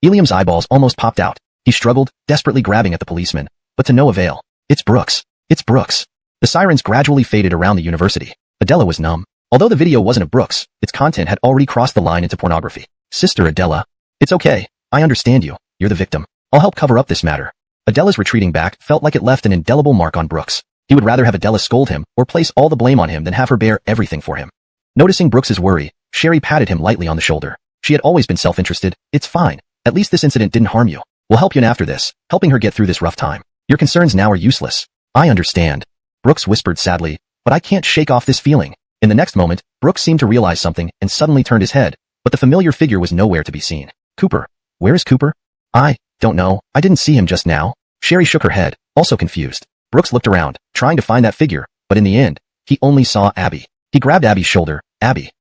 Ilium's eyeballs almost popped out. He struggled, desperately grabbing at the policeman, but to no avail. It's Brooks. The sirens gradually faded around the university. Adela was numb. Although the video wasn't of Brooks, its content had already crossed the line into pornography. Sister Adela. It's okay. I understand you. You're the victim. I'll help cover up this matter. Adela's retreating back felt like it left an indelible mark on Brooks. He would rather have Adela scold him or place all the blame on him than have her bear everything for him. Noticing Brooks's worry, Sherry patted him lightly on the shoulder. She had always been self-interested. It's fine. At least this incident didn't harm you. We'll help you in after this, helping her get through this rough time. Your concerns now are useless. I understand. Brooks whispered sadly, but I can't shake off this feeling. In the next moment, Brooks seemed to realize something and suddenly turned his head, but the familiar figure was nowhere to be seen. Cooper. Where is Cooper? I don't know. I didn't see him just now. Sherry shook her head, also confused. Brooks looked around, trying to find that figure, but in the end, he only saw Abby. He grabbed Abby's shoulder. Abby,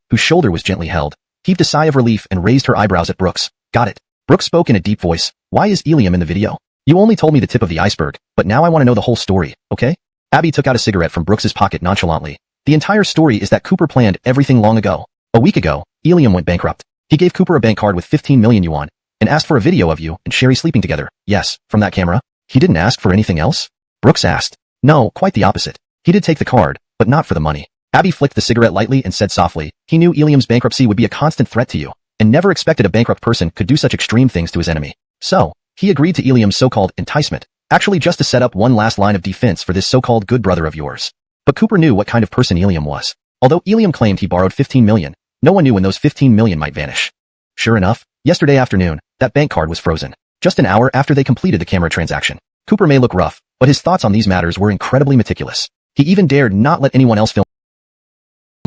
whose shoulder was gently held, heaved a sigh of relief and raised her eyebrows at Brooks. Got it. Brooks spoke in a deep voice. Why is Ilium in the video? You only told me the tip of the iceberg, but now I want to know the whole story, okay? Abby took out a cigarette from Brooks's pocket nonchalantly. The entire story is that Cooper planned everything long ago. A week ago, Ilium went bankrupt. He gave Cooper a bank card with 15 million yuan and asked for a video of you and Sherry sleeping together. Yes, from that camera. He didn't ask for anything else? Brooks asked. No, quite the opposite. He did take the card, but not for the money. Abby flicked the cigarette lightly and said softly, he knew Ilium's bankruptcy would be a constant threat to you, and never expected a bankrupt person could do such extreme things to his enemy. So, he agreed to Ilium's so-called enticement, actually just to set up one last line of defense for this so-called good brother of yours. But Cooper knew what kind of person Ilium was. Although Ilium claimed he borrowed 15 million, no one knew when those 15 million might vanish. Sure enough, yesterday afternoon, that bank card was frozen, just an hour after they completed the camera transaction. Cooper may look rough, but his thoughts on these matters were incredibly meticulous. He even dared not let anyone else film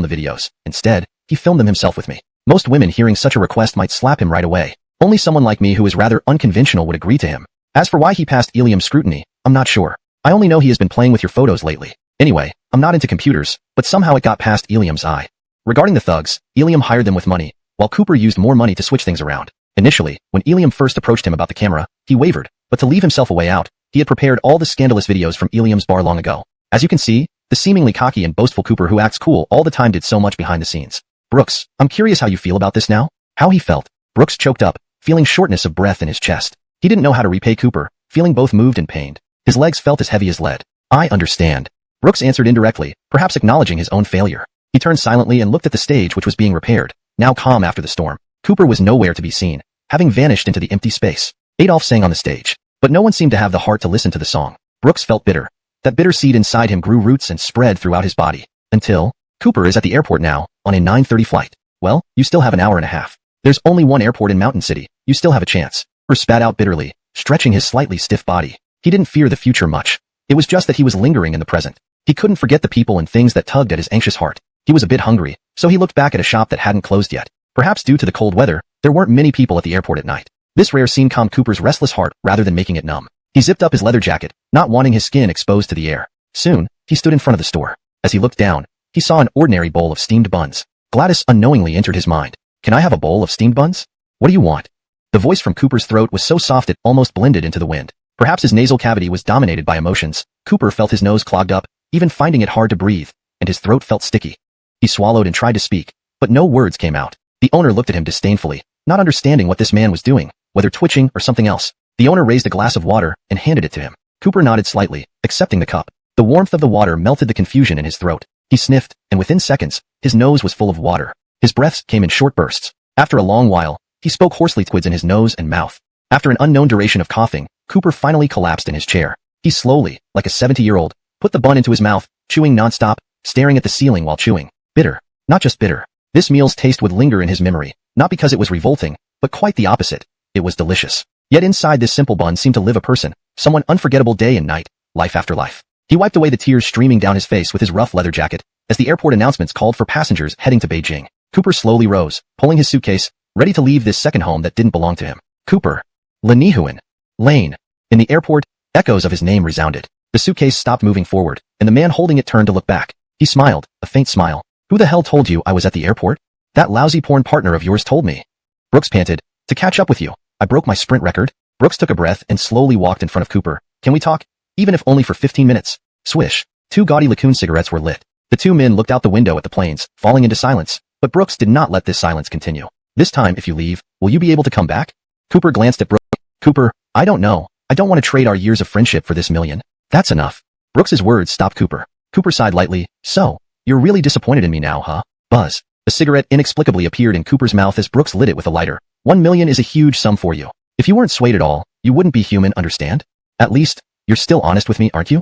the videos. Instead, he filmed them himself with me. Most women hearing such a request might slap him right away. Only someone like me who is rather unconventional would agree to him. As for why he passed Ilium's scrutiny, I'm not sure. I only know he has been playing with your photos lately. Anyway, I'm not into computers, but somehow it got past Ilium's eye. Regarding the thugs, Ilium hired them with money, while Cooper used more money to switch things around. Initially, when Ilium first approached him about the camera, he wavered, but to leave himself a way out, he had prepared all the scandalous videos from Ilium's bar long ago. As you can see, the seemingly cocky and boastful Cooper who acts cool all the time did so much behind the scenes. Brooks, I'm curious how you feel about this now? How he felt. Brooks choked up, feeling shortness of breath in his chest. He didn't know how to repay Cooper, feeling both moved and pained. His legs felt as heavy as lead. I understand. Brooks answered indirectly, perhaps acknowledging his own failure. He turned silently and looked at the stage which was being repaired, now calm after the storm. Cooper was nowhere to be seen, having vanished into the empty space. Adolf sang on the stage, but no one seemed to have the heart to listen to the song. Brooks felt bitter. That bitter seed inside him grew roots and spread throughout his body. Until, Cooper is at the airport now, on a 9:30 flight. Well, you still have an hour and a half. There's only one airport in Mountain City. You still have a chance. Cooper spat out bitterly, stretching his slightly stiff body. He didn't fear the future much. It was just that he was lingering in the present. He couldn't forget the people and things that tugged at his anxious heart. He was a bit hungry, so he looked back at a shop that hadn't closed yet. Perhaps due to the cold weather, there weren't many people at the airport at night. This rare scene calmed Cooper's restless heart rather than making it numb. He zipped up his leather jacket, not wanting his skin exposed to the air. Soon, he stood in front of the store. As he looked down, he saw an ordinary bowl of steamed buns. Gladys unknowingly entered his mind. Can I have a bowl of steamed buns? What do you want? The voice from Cooper's throat was so soft it almost blended into the wind. Perhaps his nasal cavity was dominated by emotions. Cooper felt his nose clogged up, even finding it hard to breathe, and his throat felt sticky. He swallowed and tried to speak, but no words came out. The owner looked at him disdainfully, not understanding what this man was doing, whether twitching or something else. The owner raised a glass of water and handed it to him. Cooper nodded slightly, accepting the cup. The warmth of the water melted the confusion in his throat. He sniffed, and within seconds, his nose was full of water. His breaths came in short bursts. After a long while, he spoke hoarsely, liquids in his nose and mouth. After an unknown duration of coughing, Cooper finally collapsed in his chair. He slowly, like a 70-year-old, put the bun into his mouth, chewing nonstop, staring at the ceiling while chewing. Bitter. Not just bitter. This meal's taste would linger in his memory, not because it was revolting, but quite the opposite. It was delicious. Yet inside this simple bun seemed to live a person, someone unforgettable day and night, life after life. He wiped away the tears streaming down his face with his rough leather jacket, as the airport announcements called for passengers heading to Beijing. Cooper slowly rose, pulling his suitcase, ready to leave this second home that didn't belong to him. Cooper. Lenihuan. Lane. In the airport, echoes of his name resounded. The suitcase stopped moving forward, and the man holding it turned to look back. He smiled, a faint smile. Who the hell told you I was at the airport? That lousy porn partner of yours told me. Brooks panted. To catch up with you. I broke my sprint record. Brooks took a breath and slowly walked in front of Cooper. Can we talk? Even if only for 15 minutes. Swish. 2 gaudy Lacoon cigarettes were lit. The two men looked out the window at the planes, falling into silence. But Brooks did not let this silence continue. This time, if you leave, will you be able to come back? Cooper glanced at Brooks. Cooper, I don't know. I don't want to trade our years of friendship for this million. That's enough. Brooks's words stopped Cooper. Cooper sighed lightly. So, you're really disappointed in me now, huh? Buzz. A cigarette inexplicably appeared in Cooper's mouth as Brooks lit it with a lighter. 1 million is a huge sum for you. If you weren't swayed at all, you wouldn't be human, understand? At least, you're still honest with me, aren't you?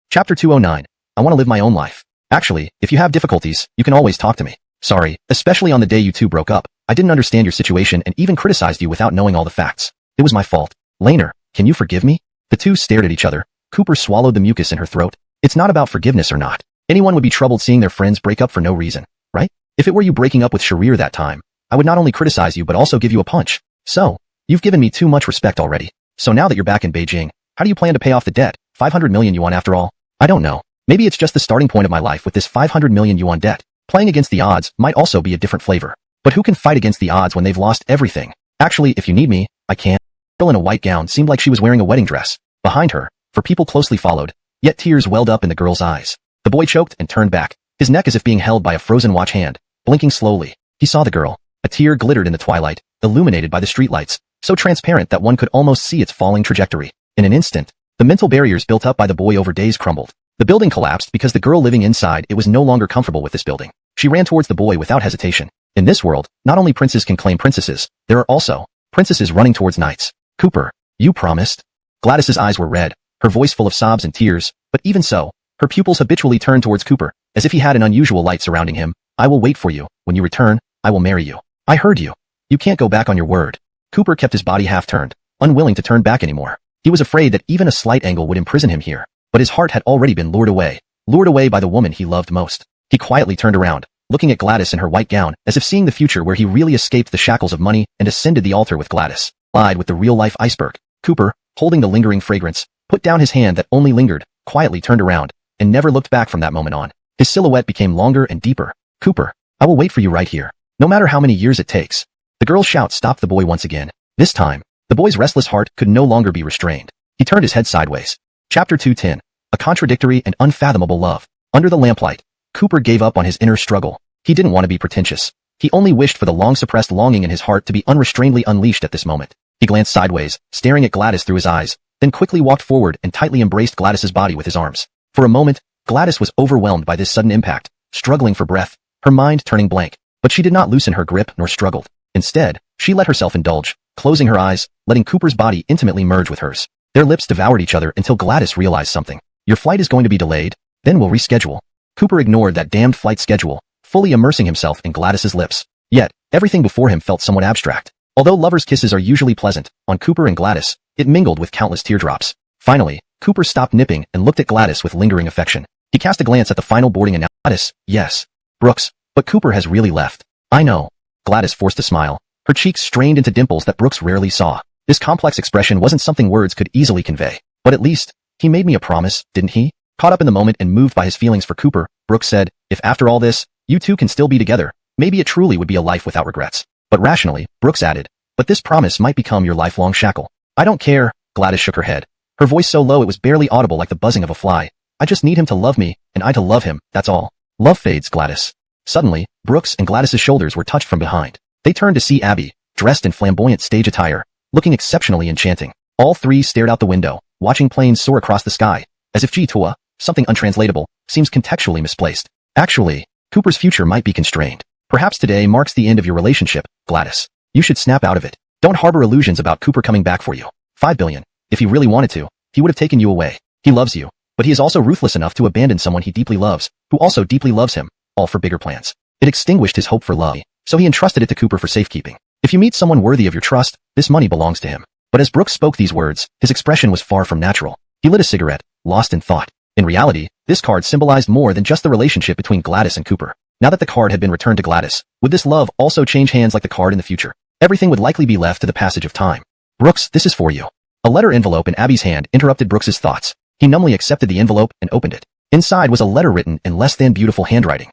Chapter 209. I want to live my own life. Actually, if you have difficulties, you can always talk to me. Sorry, especially on the day you two broke up. I didn't understand your situation and even criticized you without knowing all the facts. It was my fault. Laner, can you forgive me? The two stared at each other. Cooper swallowed the mucus in her throat. It's not about forgiveness or not. Anyone would be troubled seeing their friends break up for no reason, right? If it were you breaking up with Sharir that time, I would not only criticize you but also give you a punch. So, you've given me too much respect already. So now that you're back in Beijing, how do you plan to pay off the debt? 500 million yuan after all? I don't know. Maybe it's just the starting point of my life with this 500 million yuan debt. Playing against the odds might also be a different flavor. But who can fight against the odds when they've lost everything? Actually, if you need me, I can. The girl in a white gown seemed like she was wearing a wedding dress. Behind her, for people closely followed, yet tears welled up in the girl's eyes. The boy choked and turned back, his neck as if being held by a frozen watch hand. Blinking slowly, he saw the girl. A tear glittered in the twilight, illuminated by the streetlights, so transparent that one could almost see its falling trajectory. In an instant, the mental barriers built up by the boy over days crumbled. The building collapsed because the girl living inside it was no longer comfortable with this building. She ran towards the boy without hesitation. In this world, not only princes can claim princesses, there are also princesses running towards knights. Cooper, you promised? Gladys's eyes were red, her voice full of sobs and tears, but even so, her pupils habitually turned towards Cooper, as if he had an unusual light surrounding him. I will wait for you. When you return, I will marry you. I heard you. You can't go back on your word. Cooper kept his body half-turned, unwilling to turn back anymore. He was afraid that even a slight angle would imprison him here, but his heart had already been lured away by the woman he loved most. He quietly turned around, looking at Gladys in her white gown, as if seeing the future where he really escaped the shackles of money and ascended the altar with Gladys, allied with the real-life iceberg. Cooper, holding the lingering fragrance, put down his hand that only lingered, quietly turned around, and never looked back from that moment on. His silhouette became longer and deeper. Cooper, I will wait for you right here, no matter how many years it takes. The girl's shout stopped the boy once again. This time, the boy's restless heart could no longer be restrained. He turned his head sideways. Chapter 210. A contradictory and unfathomable love. Under the lamplight, Cooper gave up on his inner struggle. He didn't want to be pretentious. He only wished for the long-suppressed longing in his heart to be unrestrainedly unleashed at this moment. He glanced sideways, staring at Gladys through his eyes, then quickly walked forward and tightly embraced Gladys's body with his arms. For a moment, Gladys was overwhelmed by this sudden impact, struggling for breath, her mind turning blank. But she did not loosen her grip nor struggled. Instead, she let herself indulge, closing her eyes, letting Cooper's body intimately merge with hers. Their lips devoured each other until Gladys realized something. Your flight is going to be delayed, then we'll reschedule. Cooper ignored that damned flight schedule, fully immersing himself in Gladys's lips. Yet, everything before him felt somewhat abstract. Although lovers' kisses are usually pleasant, on Cooper and Gladys, it mingled with countless teardrops. Finally, Cooper stopped nipping and looked at Gladys with lingering affection. He cast a glance at the final boarding announcement. Gladys, yes. Brooks, but Cooper has really left. I know. Gladys forced a smile, her cheeks strained into dimples that Brooks rarely saw. This complex expression wasn't something words could easily convey. But at least, he made me a promise, didn't he? Caught up in the moment and moved by his feelings for Cooper, Brooks said, if after all this, you two can still be together, maybe it truly would be a life without regrets. But rationally, Brooks added, but this promise might become your lifelong shackle. I don't care. Gladys shook her head, her voice so low it was barely audible like the buzzing of a fly. I just need him to love me, and I to love him, that's all. Love fades, Gladys. Suddenly, Brooks and Gladys's shoulders were touched from behind. They turned to see Abby, dressed in flamboyant stage attire, looking exceptionally enchanting. All three stared out the window, watching planes soar across the sky, as if Jitua, something untranslatable, seems contextually misplaced. Actually, Cooper's future might be constrained. Perhaps today marks the end of your relationship, Gladys. You should snap out of it. Don't harbor illusions about Cooper coming back for you. 5 billion. If he really wanted to, he would have taken you away. He loves you, but he is also ruthless enough to abandon someone he deeply loves, who also deeply loves him, all for bigger plans. It extinguished his hope for love, so he entrusted it to Cooper for safekeeping. If you meet someone worthy of your trust, this money belongs to him. But as Brooks spoke these words, his expression was far from natural. He lit a cigarette, lost in thought. In reality, this card symbolized more than just the relationship between Gladys and Cooper. Now that the card had been returned to Gladys, would this love also change hands like the card in the future? Everything would likely be left to the passage of time. Brooks, this is for you. A letter envelope in Abby's hand interrupted Brooks's thoughts. He numbly accepted the envelope and opened it. Inside was a letter written in less than beautiful handwriting.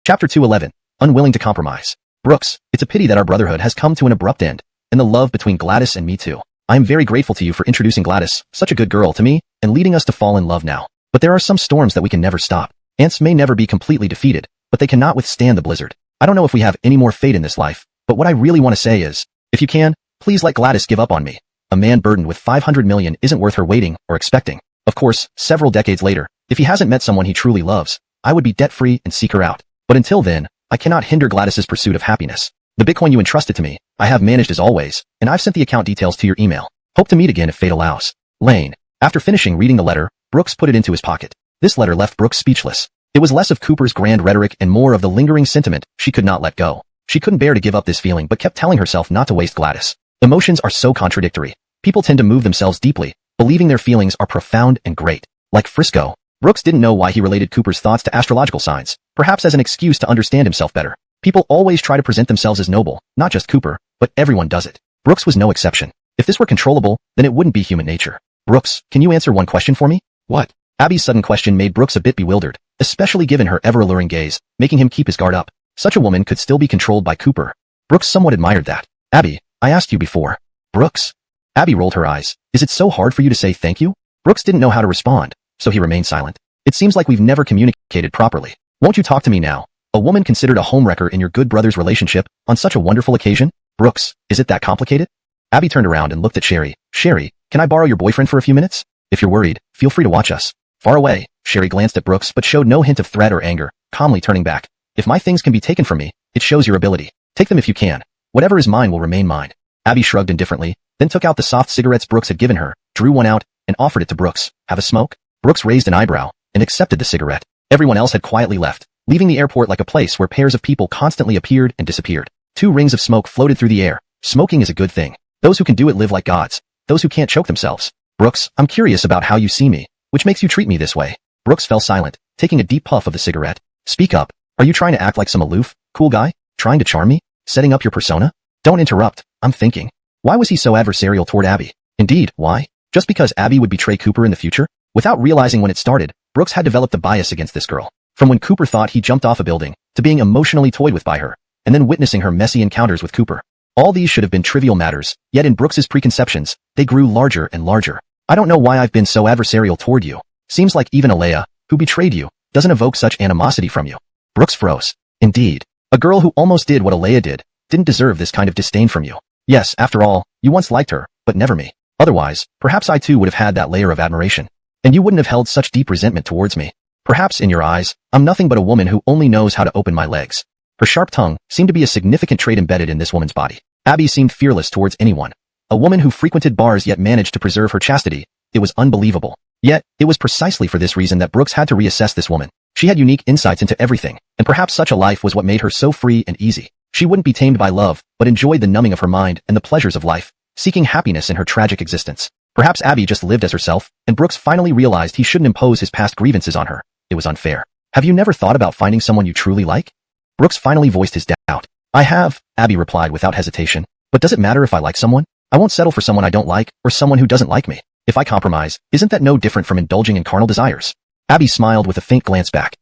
Chapter 211. Unwilling to compromise. Brooks, it's a pity that our brotherhood has come to an abrupt end, and the love between Gladys and me too. I am very grateful to you for introducing Gladys, such a good girl, to me, and leading us to fall in love now. But there are some storms that we can never stop. Ants may never be completely defeated, but they cannot withstand the blizzard. I don't know if we have any more fate in this life, but what I really want to say is, if you can, please let Gladys give up on me. A man burdened with 500 million isn't worth her waiting or expecting. Of course, several decades later, if he hasn't met someone he truly loves, I would be debt-free and seek her out. But until then, I cannot hinder Gladys's pursuit of happiness. The Bitcoin you entrusted to me, I have managed as always, and I've sent the account details to your email. Hope to meet again if fate allows. Lane. After finishing reading the letter, Brooks put it into his pocket. This letter left Brooks speechless. It was less of Cooper's grand rhetoric and more of the lingering sentiment she could not let go. She couldn't bear to give up this feeling but kept telling herself not to waste Gladys. Emotions are so contradictory. People tend to move themselves deeply, believing their feelings are profound and great. Like Frisco, Brooks didn't know why he related Cooper's thoughts to astrological signs, perhaps as an excuse to understand himself better. People always try to present themselves as noble, not just Cooper, but everyone does it. Brooks was no exception. If this were controllable, then it wouldn't be human nature. Brooks, can you answer one question for me? What? Abby's sudden question made Brooks a bit bewildered, especially given her ever-alluring gaze, making him keep his guard up. Such a woman could still be controlled by Cooper. Brooks somewhat admired that. Abby, I asked you before. Brooks? Abby rolled her eyes. Is it so hard for you to say thank you? Brooks didn't know how to respond, so he remained silent. It seems like we've never communicated properly. Won't you talk to me now? A woman considered a homewrecker in your good brother's relationship on such a wonderful occasion? Brooks, is it that complicated? Abby turned around and looked at Sherry. Sherry, can I borrow your boyfriend for a few minutes? If you're worried, feel free to watch us. Far away, Sherry glanced at Brooks but showed no hint of threat or anger, calmly turning back. If my things can be taken from me, it shows your ability. Take them if you can. Whatever is mine will remain mine. Abby shrugged indifferently, then took out the soft cigarettes Brooks had given her, drew one out, and offered it to Brooks. Have a smoke? Brooks raised an eyebrow and accepted the cigarette. Everyone else had quietly left, leaving the airport like a place where pairs of people constantly appeared and disappeared. 2 rings of smoke floated through the air. Smoking is a good thing. Those who can do it live like gods. Those who can't choke themselves. Brooks, I'm curious about how you see me. Which makes you treat me this way? Brooks fell silent, taking a deep puff of the cigarette. Speak up. Are you trying to act like some aloof, cool guy? Trying to charm me? Setting up your persona? Don't interrupt. I'm thinking. Why was he so adversarial toward Abby? Indeed, why? Just because Abby would betray Cooper in the future? Without realizing when it started, Brooks had developed a bias against this girl. From when Cooper thought he jumped off a building, to being emotionally toyed with by her, and then witnessing her messy encounters with Cooper. All these should have been trivial matters, yet in Brooks's preconceptions, they grew larger and larger. I don't know why I've been so adversarial toward you. Seems like even Alea, who betrayed you, doesn't evoke such animosity from you. Brooks froze. Indeed. A girl who almost did what Alea did, didn't deserve this kind of disdain from you. Yes, after all, you once liked her, but never me. Otherwise, perhaps I too would have had that layer of admiration. And you wouldn't have held such deep resentment towards me. Perhaps in your eyes, I'm nothing but a woman who only knows how to open my legs. Her sharp tongue seemed to be a significant trait embedded in this woman's body. Abby seemed fearless towards anyone. A woman who frequented bars yet managed to preserve her chastity. It was unbelievable. Yet, it was precisely for this reason that Brooks had to reassess this woman. She had unique insights into everything, and perhaps such a life was what made her so free and easy. She wouldn't be tamed by love, but enjoyed the numbing of her mind and the pleasures of life, seeking happiness in her tragic existence. Perhaps Abby just lived as herself, and Brooks finally realized he shouldn't impose his past grievances on her. It was unfair. Have you never thought about finding someone you truly like? Brooks finally voiced his doubt. I have, Abby replied without hesitation. But does it matter if I like someone? I won't settle for someone I don't like, or someone who doesn't like me. If I compromise, isn't that no different from indulging in carnal desires? Abby smiled with a faint glance back.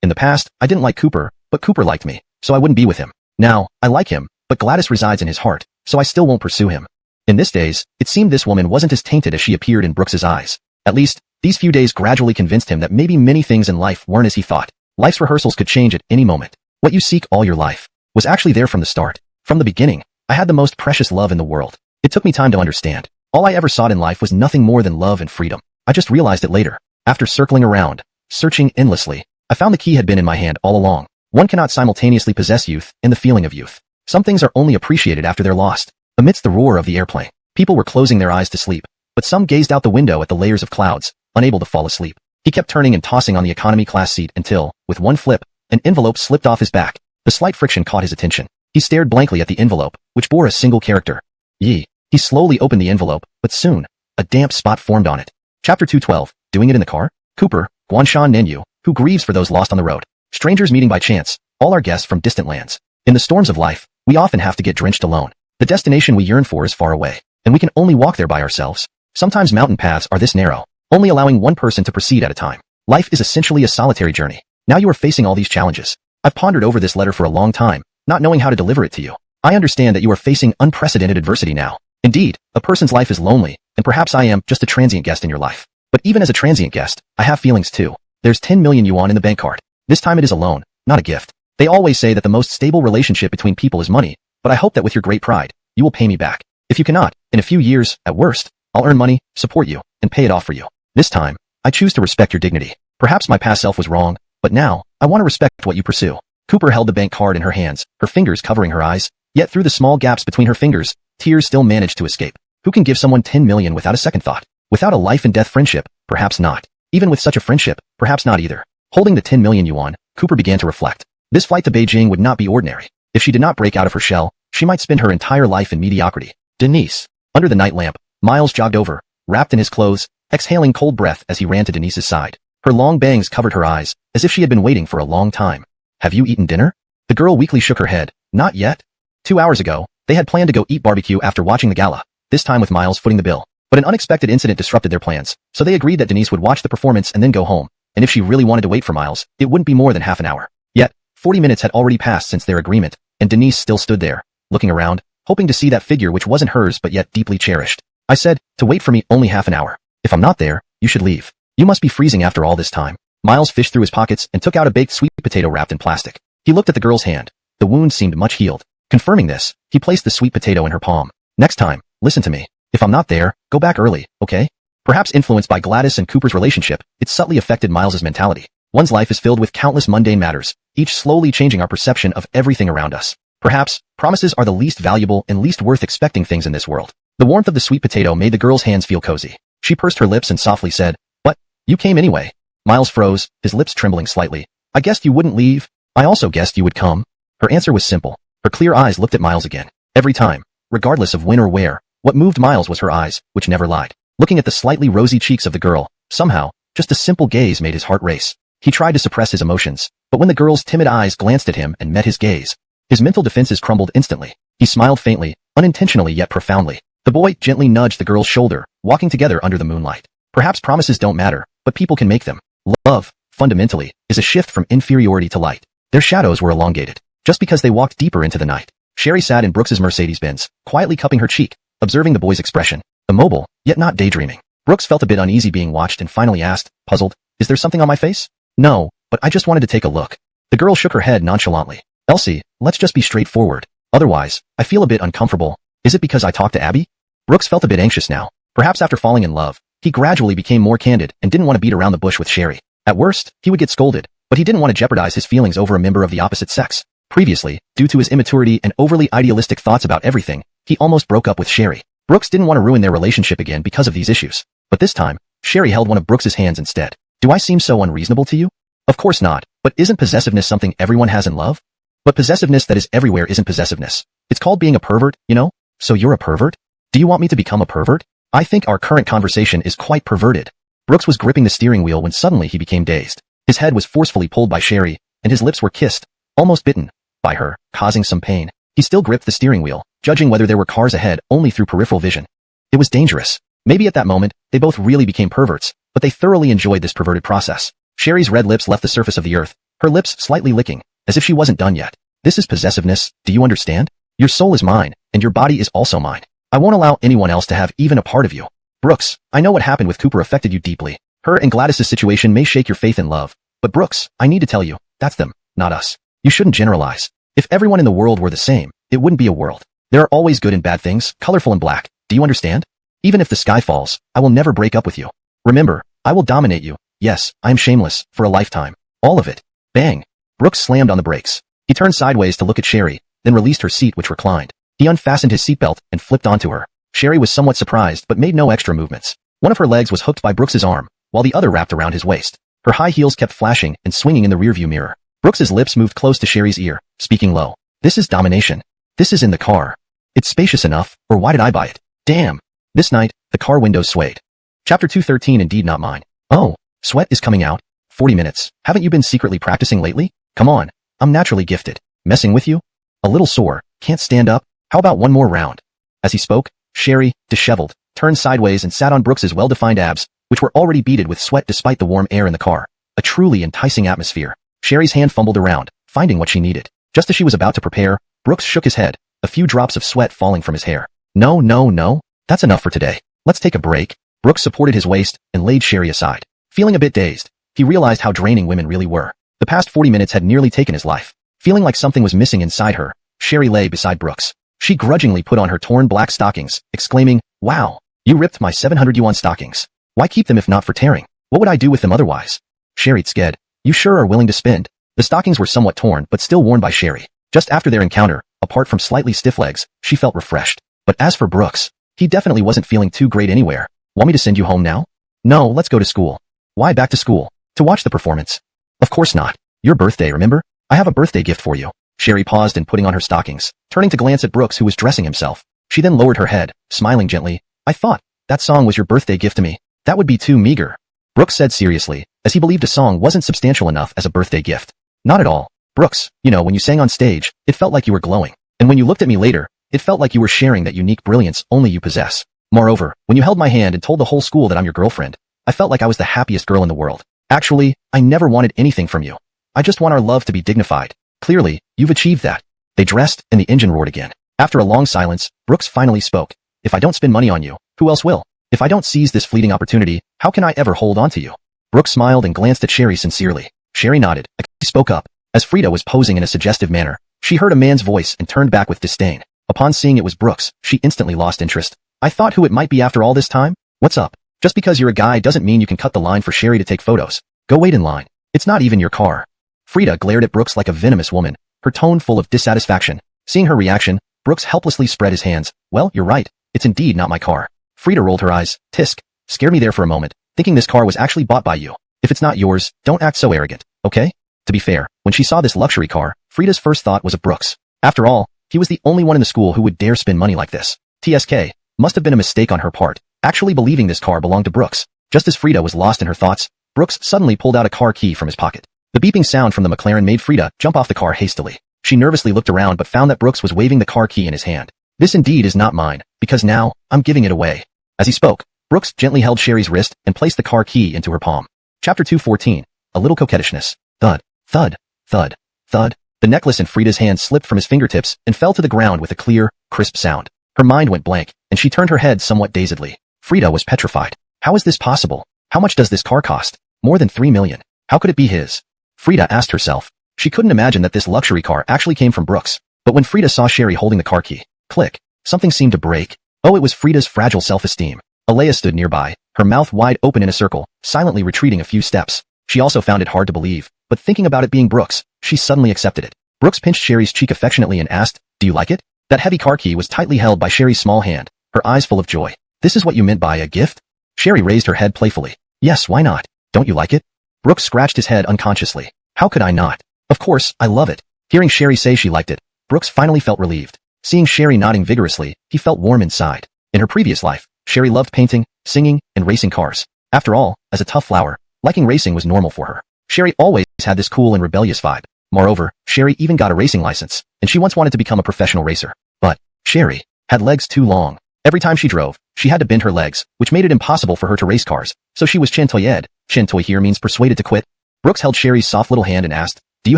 In the past, I didn't like Cooper, but Cooper liked me, so I wouldn't be with him. Now, I like him, but Gladys resides in his heart, so I still won't pursue him. In this days, it seemed this woman wasn't as tainted as she appeared in Brooks's eyes. At least, these few days gradually convinced him that maybe many things in life weren't as he thought. Life's rehearsals could change at any moment. What you seek all your life was actually there from the start. From the beginning, I had the most precious love in the world. It took me time to understand. All I ever sought in life was nothing more than love and freedom. I just realized it later. After circling around, searching endlessly, I found the key had been in my hand all along. One cannot simultaneously possess youth and the feeling of youth. Some things are only appreciated after they're lost. Amidst the roar of the airplane, people were closing their eyes to sleep, but some gazed out the window at the layers of clouds, unable to fall asleep. He kept turning and tossing on the economy class seat until, with one flip, an envelope slipped off his back. The slight friction caught his attention. He stared blankly at the envelope, which bore a single character. Yi. He slowly opened the envelope, but soon, a damp spot formed on it. Chapter 212, Doing It in the Car? Cooper, Guanshan Nenyu, who grieves for those lost on the road. Strangers meeting by chance, all our guests from distant lands. In the storms of life, we often have to get drenched alone. The destination we yearn for is far away, and we can only walk there by ourselves. Sometimes mountain paths are this narrow, only allowing one person to proceed at a time. Life is essentially a solitary journey. Now you are facing all these challenges. I've pondered over this letter for a long time, not knowing how to deliver it to you. I understand that you are facing unprecedented adversity now. Indeed, a person's life is lonely, and perhaps I am just a transient guest in your life. But even as a transient guest, I have feelings too. There's 10 million yuan in the bank card. This time it is a loan, not a gift. They always say that the most stable relationship between people is money, but I hope that with your great pride, you will pay me back. If you cannot, in a few years, at worst, I'll earn money, support you, and pay it off for you. This time, I choose to respect your dignity. Perhaps my past self was wrong, but now, I want to respect what you pursue. Cooper held the bank card in her hands, her fingers covering her eyes, yet through the small gaps between her fingers, tears still managed to escape. Who can give someone 10 million without a second thought? Without a life and death friendship, perhaps not. Even with such a friendship, perhaps not either. Holding the 10 million yuan, Cooper began to reflect. This flight to Beijing would not be ordinary. If she did not break out of her shell, she might spend her entire life in mediocrity. Denise. Under the night lamp, Miles jogged over, wrapped in his clothes, exhaling cold breath as he ran to Denise's side. Her long bangs covered her eyes, as if she had been waiting for a long time. Have you eaten dinner? The girl weakly shook her head. Not yet. 2 hours ago, they had planned to go eat barbecue after watching the gala, this time with Miles footing the bill. But an unexpected incident disrupted their plans, so they agreed that Denise would watch the performance and then go home, and if she really wanted to wait for Miles, it wouldn't be more than half an hour. Yet, 40 minutes had already passed since their agreement, and Denise still stood there, looking around, hoping to see that figure which wasn't hers but yet deeply cherished. I said, to wait for me only half an hour. If I'm not there, you should leave. You must be freezing after all this time. Miles fished through his pockets and took out a baked sweet potato wrapped in plastic. He looked at the girl's hand. The wound seemed much healed. Confirming this, he placed the sweet potato in her palm. Next time, listen to me. If I'm not there, go back early, okay? Perhaps influenced by Gladys and Cooper's relationship, it subtly affected Miles's mentality. One's life is filled with countless mundane matters, each slowly changing our perception of everything around us. Perhaps, promises are the least valuable and least worth expecting things in this world. The warmth of the sweet potato made the girl's hands feel cozy. She pursed her lips and softly said, "What? You came anyway?" Miles froze, his lips trembling slightly. "I guessed you wouldn't leave. I also guessed you would come." Her answer was simple. Her clear eyes looked at Miles again. Every time, regardless of when or where, what moved Miles was her eyes, which never lied. Looking at the slightly rosy cheeks of the girl, somehow, just a simple gaze made his heart race. He tried to suppress his emotions, but when the girl's timid eyes glanced at him and met his gaze, his mental defenses crumbled instantly. He smiled faintly, unintentionally yet profoundly. The boy gently nudged the girl's shoulder, walking together under the moonlight. Perhaps promises don't matter, but people can make them. Love, fundamentally, is a shift from inferiority to light. Their shadows were elongated, just because they walked deeper into the night. Sherry sat in Brooks's Mercedes-Benz, quietly cupping her cheek, observing the boy's expression. Immobile, yet not daydreaming. Brooks felt a bit uneasy being watched and finally asked, puzzled, "Is there something on my face?" "No, but I just wanted to take a look." The girl shook her head nonchalantly. "Elsie, let's just be straightforward. Otherwise, I feel a bit uncomfortable. Is it because I talked to Abby?" Brooks felt a bit anxious now. Perhaps after falling in love, he gradually became more candid and didn't want to beat around the bush with Sherry. At worst, he would get scolded, but he didn't want to jeopardize his feelings over a member of the opposite sex. Previously, due to his immaturity and overly idealistic thoughts about everything, he almost broke up with Sherry. Brooks didn't want to ruin their relationship again because of these issues. But this time, Sherry held one of Brooks's hands instead. "Do I seem so unreasonable to you?" "Of course not, but isn't possessiveness something everyone has in love?" "But possessiveness that is everywhere isn't possessiveness. It's called being a pervert, you know?" "So you're a pervert? Do you want me to become a pervert?" "I think our current conversation is quite perverted." Brooks was gripping the steering wheel when suddenly he became dazed. His head was forcefully pulled by Sherry, and his lips were kissed, almost bitten, by her, causing some pain. He still gripped the steering wheel, judging whether there were cars ahead only through peripheral vision. It was dangerous. Maybe at that moment, they both really became perverts, but they thoroughly enjoyed this perverted process. Sherry's red lips left the surface of the earth, her lips slightly licking, as if she wasn't done yet. "This is possessiveness, do you understand? Your soul is mine, and your body is also mine. I won't allow anyone else to have even a part of you." "Brooks, I know what happened with Cooper affected you deeply. Her and Gladys's situation may shake your faith in love. But Brooks, I need to tell you, that's them, not us. You shouldn't generalize. If everyone in the world were the same, it wouldn't be a world. There are always good and bad things, colorful and black. Do you understand? Even if the sky falls, I will never break up with you. Remember, I will dominate you. Yes, I am shameless, for a lifetime. All of it." Bang! Brooks slammed on the brakes. He turned sideways to look at Sherry, then released her seat which reclined. He unfastened his seatbelt and flipped onto her. Sherry was somewhat surprised but made no extra movements. One of her legs was hooked by Brooks's arm, while the other wrapped around his waist. Her high heels kept flashing and swinging in the rearview mirror. Brooks's lips moved close to Sherry's ear, speaking low. "This is domination. This is in the car. It's spacious enough, or why did I buy it? Damn." This night, the car windows swayed. Chapter 213 Indeed Not Mine. "Oh, sweat is coming out. 40 minutes. Haven't you been secretly practicing lately? Come on. I'm naturally gifted. Messing with you? A little sore. Can't stand up. How about one more round?" As he spoke, Sherry, disheveled, turned sideways and sat on Brooks's well-defined abs, which were already beaded with sweat despite the warm air in the car. A truly enticing atmosphere. Sherry's hand fumbled around, finding what she needed. Just as she was about to prepare, Brooks shook his head, a few drops of sweat falling from his hair. No, no, no. That's enough for today. Let's take a break. Brooks supported his waist and laid Sherry aside. Feeling a bit dazed, he realized how draining women really were. The past 40 minutes had nearly taken his life. Feeling like something was missing inside her, Sherry lay beside Brooks. She grudgingly put on her torn black stockings, exclaiming, "Wow, you ripped my 700 yuan stockings. Why keep them if not for tearing? What would I do with them otherwise?" Sherry sked. "You sure are willing to spend?" The stockings were somewhat torn but still worn by Sherry. Just after their encounter, apart from slightly stiff legs, she felt refreshed. But as for Brooks, he definitely wasn't feeling too great anywhere. "Want me to send you home now?" "No, let's go to school." "Why back to school? To watch the performance?" "Of course not. Your birthday, remember? I have a birthday gift for you." Sherry paused in putting on her stockings, turning to glance at Brooks who was dressing himself. She then lowered her head, smiling gently. "I thought that song was your birthday gift to me. That would be too meager." Brooks said seriously, as he believed a song wasn't substantial enough as a birthday gift. "Not at all. Brooks, you know, when you sang on stage, it felt like you were glowing. And when you looked at me later, it felt like you were sharing that unique brilliance only you possess. Moreover, when you held my hand and told the whole school that I'm your girlfriend, I felt like I was the happiest girl in the world. Actually, I never wanted anything from you. I just want our love to be dignified. Clearly, you've achieved that." They dressed, and the engine roared again. After a long silence, Brooks finally spoke. "If I don't spend money on you, who else will? If I don't seize this fleeting opportunity, how can I ever hold on to you?" Brooks smiled and glanced at Sherry sincerely. Sherry nodded. She spoke up. As Frida was posing in a suggestive manner, she heard a man's voice and turned back with disdain. Upon seeing it was Brooks, she instantly lost interest. "I thought who it might be after all this time? What's up? Just because you're a guy doesn't mean you can cut the line for Sherry to take photos. Go wait in line. It's not even your car." Frida glared at Brooks like a venomous woman, her tone full of dissatisfaction. Seeing her reaction, Brooks helplessly spread his hands. "Well, you're right. It's indeed not my car." Frida rolled her eyes. "Tisk. Scared me there for a moment, thinking this car was actually bought by you. If it's not yours, don't act so arrogant, okay?" To be fair, when she saw this luxury car, Frida's first thought was of Brooks. After all, he was the only one in the school who would dare spend money like this. TSK. Must have been a mistake on her part, actually believing this car belonged to Brooks. Just as Frida was lost in her thoughts, Brooks suddenly pulled out a car key from his pocket. The beeping sound from the McLaren made Frida jump off the car hastily. She nervously looked around but found that Brooks was waving the car key in his hand. "This indeed is not mine, because now, I'm giving it away." As he spoke, Brooks gently held Sherry's wrist and placed the car key into her palm. Chapter 214. A little coquettishness. Thud, thud, thud, thud. The necklace in Frida's hand slipped from his fingertips and fell to the ground with a clear, crisp sound. Her mind went blank, and she turned her head somewhat dazedly. Frida was petrified. How is this possible? How much does this car cost? More than 3 million. How could it be his? Frida asked herself. She couldn't imagine that this luxury car actually came from Brooks. But when Frida saw Sherry holding the car key, click, something seemed to break. Oh, it was Frida's fragile self-esteem. Alea stood nearby, her mouth wide open in a circle, silently retreating a few steps. She also found it hard to believe, but thinking about it being Brooks, she suddenly accepted it. Brooks pinched Sherry's cheek affectionately and asked, "Do you like it?" That heavy car key was tightly held by Sherry's small hand, her eyes full of joy. "This is what you meant by a gift?" Sherry raised her head playfully. "Yes, why not? Don't you like it?" Brooks scratched his head unconsciously. "How could I not? Of course, I love it." Hearing Sherry say she liked it, Brooks finally felt relieved. Seeing Sherry nodding vigorously, he felt warm inside. In her previous life, Sherry loved painting, singing, and racing cars. After all, as a tough flower, liking racing was normal for her. Sherry always had this cool and rebellious vibe. Moreover, Sherry even got a racing license, and she once wanted to become a professional racer. But Sherry had legs too long. Every time she drove, she had to bend her legs, which made it impossible for her to race cars. So she was Chentoyed. Chentoy here means persuaded to quit. Brooks held Sherry's soft little hand and asked, "Do you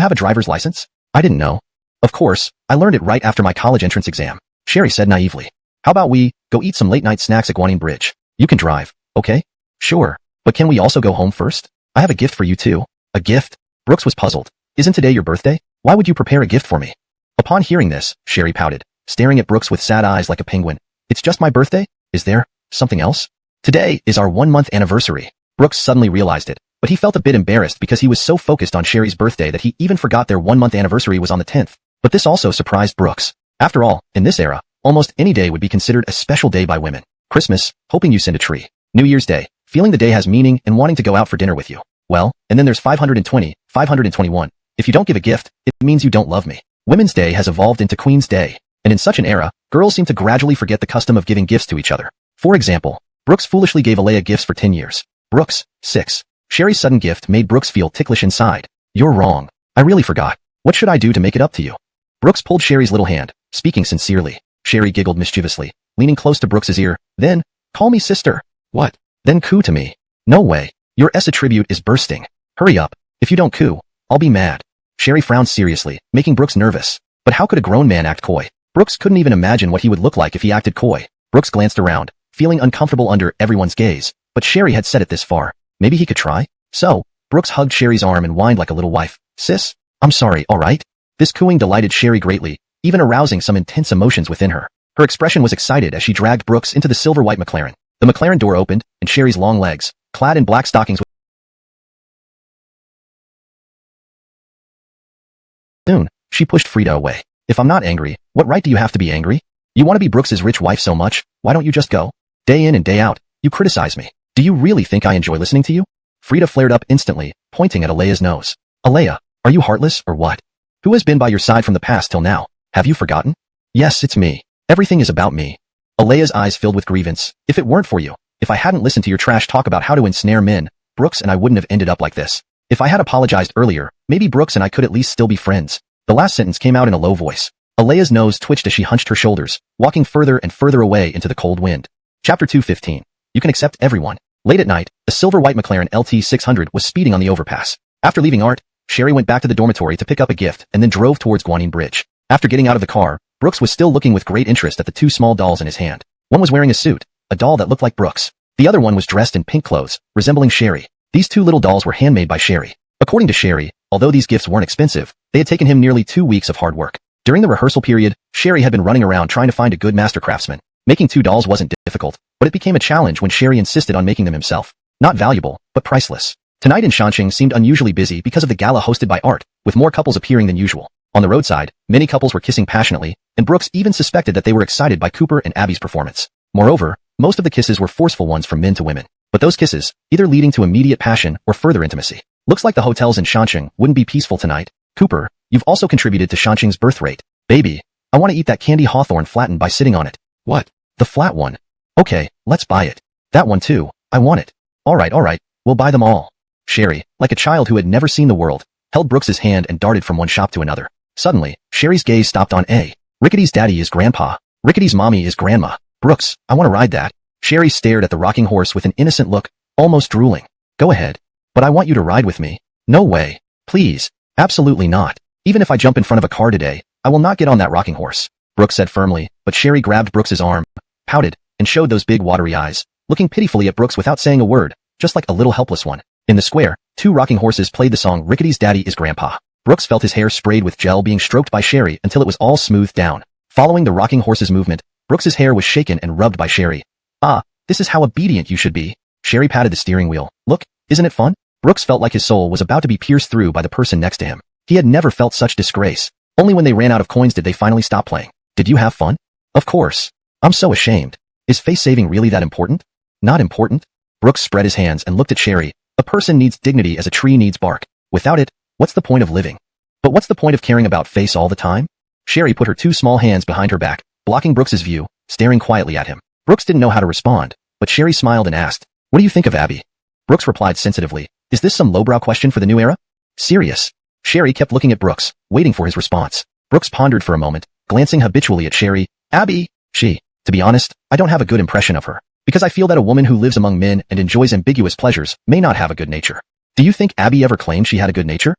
have a driver's license?" "I didn't know." "Of course, I learned it right after my college entrance exam," Sherry said naively. "How about we go eat some late-night snacks at Guanyin Bridge? You can drive, okay?" "Sure, but can we also go home first? I have a gift for you too." "A gift?" Brooks was puzzled. "Isn't today your birthday? Why would you prepare a gift for me?" Upon hearing this, Sherry pouted, staring at Brooks with sad eyes like a penguin. "It's just my birthday? Is there something else?" "Today is our 1-month anniversary." Brooks suddenly realized it, but he felt a bit embarrassed because he was so focused on Sherry's birthday that he even forgot their 1-month anniversary was on the 10th. But this also surprised Brooks. After all, in this era, almost any day would be considered a special day by women. Christmas, hoping you send a tree. New Year's Day, feeling the day has meaning and wanting to go out for dinner with you. Well, and then there's 520, 521. If you don't give a gift, it means you don't love me. Women's Day has evolved into Queen's Day, and in such an era, girls seem to gradually forget the custom of giving gifts to each other. For example, Brooks foolishly gave Alea gifts for 10 years. Brooks, 6. Sherry's sudden gift made Brooks feel ticklish inside. "You're wrong. I really forgot. What should I do to make it up to you?" Brooks pulled Sherry's little hand, speaking sincerely. Sherry giggled mischievously. leaning close to Brooks's ear. Then, call me sister. What? Then coo to me. No way. Your S attribute is bursting. Hurry up. If you don't coo, I'll be mad. Sherry frowned seriously, making Brooks nervous. But how could a grown man act coy? Brooks couldn't even imagine what he would look like if he acted coy. Brooks glanced around, feeling uncomfortable under everyone's gaze. But Sherry had said it this far. Maybe he could try? So, Brooks hugged Sherry's arm and whined like a little wife. Sis? I'm sorry, alright? This cooing delighted Sherry greatly, even arousing some intense emotions within her. Her expression was excited as she dragged Brooks into the silver-white McLaren. The McLaren door opened, and Sherry's long legs, clad in black stockings. Soon, she pushed Frida away. If I'm not angry, what right do you have to be angry? You want to be Brooks's rich wife so much, why don't you just go? Day in and day out, you criticize me. Do you really think I enjoy listening to you? Frida flared up instantly, pointing at Alea's nose. Alea, are you heartless or what? Who has been by your side from the past till now? Have you forgotten? Yes, it's me. Everything is about me. Alea's eyes filled with grievance. If it weren't for you, if I hadn't listened to your trash talk about how to ensnare men, Brooks and I wouldn't have ended up like this. If I had apologized earlier, maybe Brooks and I could at least still be friends. The last sentence came out in a low voice. Alea's nose twitched as she hunched her shoulders, walking further and further away into the cold wind. Chapter 2:15. You can accept everyone. Late at night, a silver-white McLaren LT600 was speeding on the overpass. After leaving Art, Sherry went back to the dormitory to pick up a gift and then drove towards Guanyin Bridge. After getting out of the car, Brooks was still looking with great interest at the two small dolls in his hand. One was wearing a suit, a doll that looked like Brooks. The other one was dressed in pink clothes, resembling Sherry. These two little dolls were handmade by Sherry. According to Sherry, although these gifts weren't expensive, they had taken him nearly 2 weeks of hard work. During the rehearsal period, Sherry had been running around trying to find a good master craftsman. Making two dolls wasn't difficult, but it became a challenge when Sherry insisted on making them himself. Not valuable, but priceless. Tonight in Shanxing seemed unusually busy because of the gala hosted by Art, with more couples appearing than usual. On the roadside, many couples were kissing passionately, and Brooks even suspected that they were excited by Cooper and Abby's performance. Moreover, most of the kisses were forceful ones from men to women. But those kisses, either leading to immediate passion or further intimacy. Looks like the hotels in Shanxing wouldn't be peaceful tonight. Cooper, you've also contributed to Shanxing's birth rate. Baby, I want to eat that candy hawthorn flattened by sitting on it. What? The flat one? Okay, let's buy it. That one too, I want it. Alright, we'll buy them all. Sherry, like a child who had never seen the world, held Brooks's hand and darted from one shop to another. Suddenly, Sherry's gaze stopped on A. Rickety's daddy is grandpa. Rickety's mommy is grandma. Brooks, I want to ride that. Sherry stared at the rocking horse with an innocent look, almost drooling. Go ahead. But I want you to ride with me. No way. Please. Absolutely not. Even if I jump in front of a car today, I will not get on that rocking horse. Brooks said firmly, but Sherry grabbed Brooks's arm, pouted, and showed those big watery eyes, looking pitifully at Brooks without saying a word, just like a little helpless one. In the square, two rocking horses played the song Rickety's Daddy is Grandpa. Brooks felt his hair sprayed with gel being stroked by Sherry until it was all smoothed down. Following the rocking horse's movement, Brooks's hair was shaken and rubbed by Sherry. Ah, this is how obedient you should be. Sherry patted the steering wheel. Look, isn't it fun? Brooks felt like his soul was about to be pierced through by the person next to him. He had never felt such disgrace. Only when they ran out of coins did they finally stop playing. Did you have fun? Of course. I'm so ashamed. Is face saving really that important? Not important? Brooks spread his hands and looked at Sherry. A person needs dignity as a tree needs bark. Without it, what's the point of living? But what's the point of caring about face all the time? Sherry put her two small hands behind her back, blocking Brooks's view, staring quietly at him. Brooks didn't know how to respond, but Sherry smiled and asked, "What do you think of Abby?" Brooks replied sensitively, "Is this some lowbrow question for the new era?" "Serious." Sherry kept looking at Brooks, waiting for his response. Brooks pondered for a moment, glancing habitually at Sherry. Abby, to be honest, I don't have a good impression of her, because I feel that a woman who lives among men and enjoys ambiguous pleasures may not have a good nature. Do you think Abby ever claimed she had a good nature?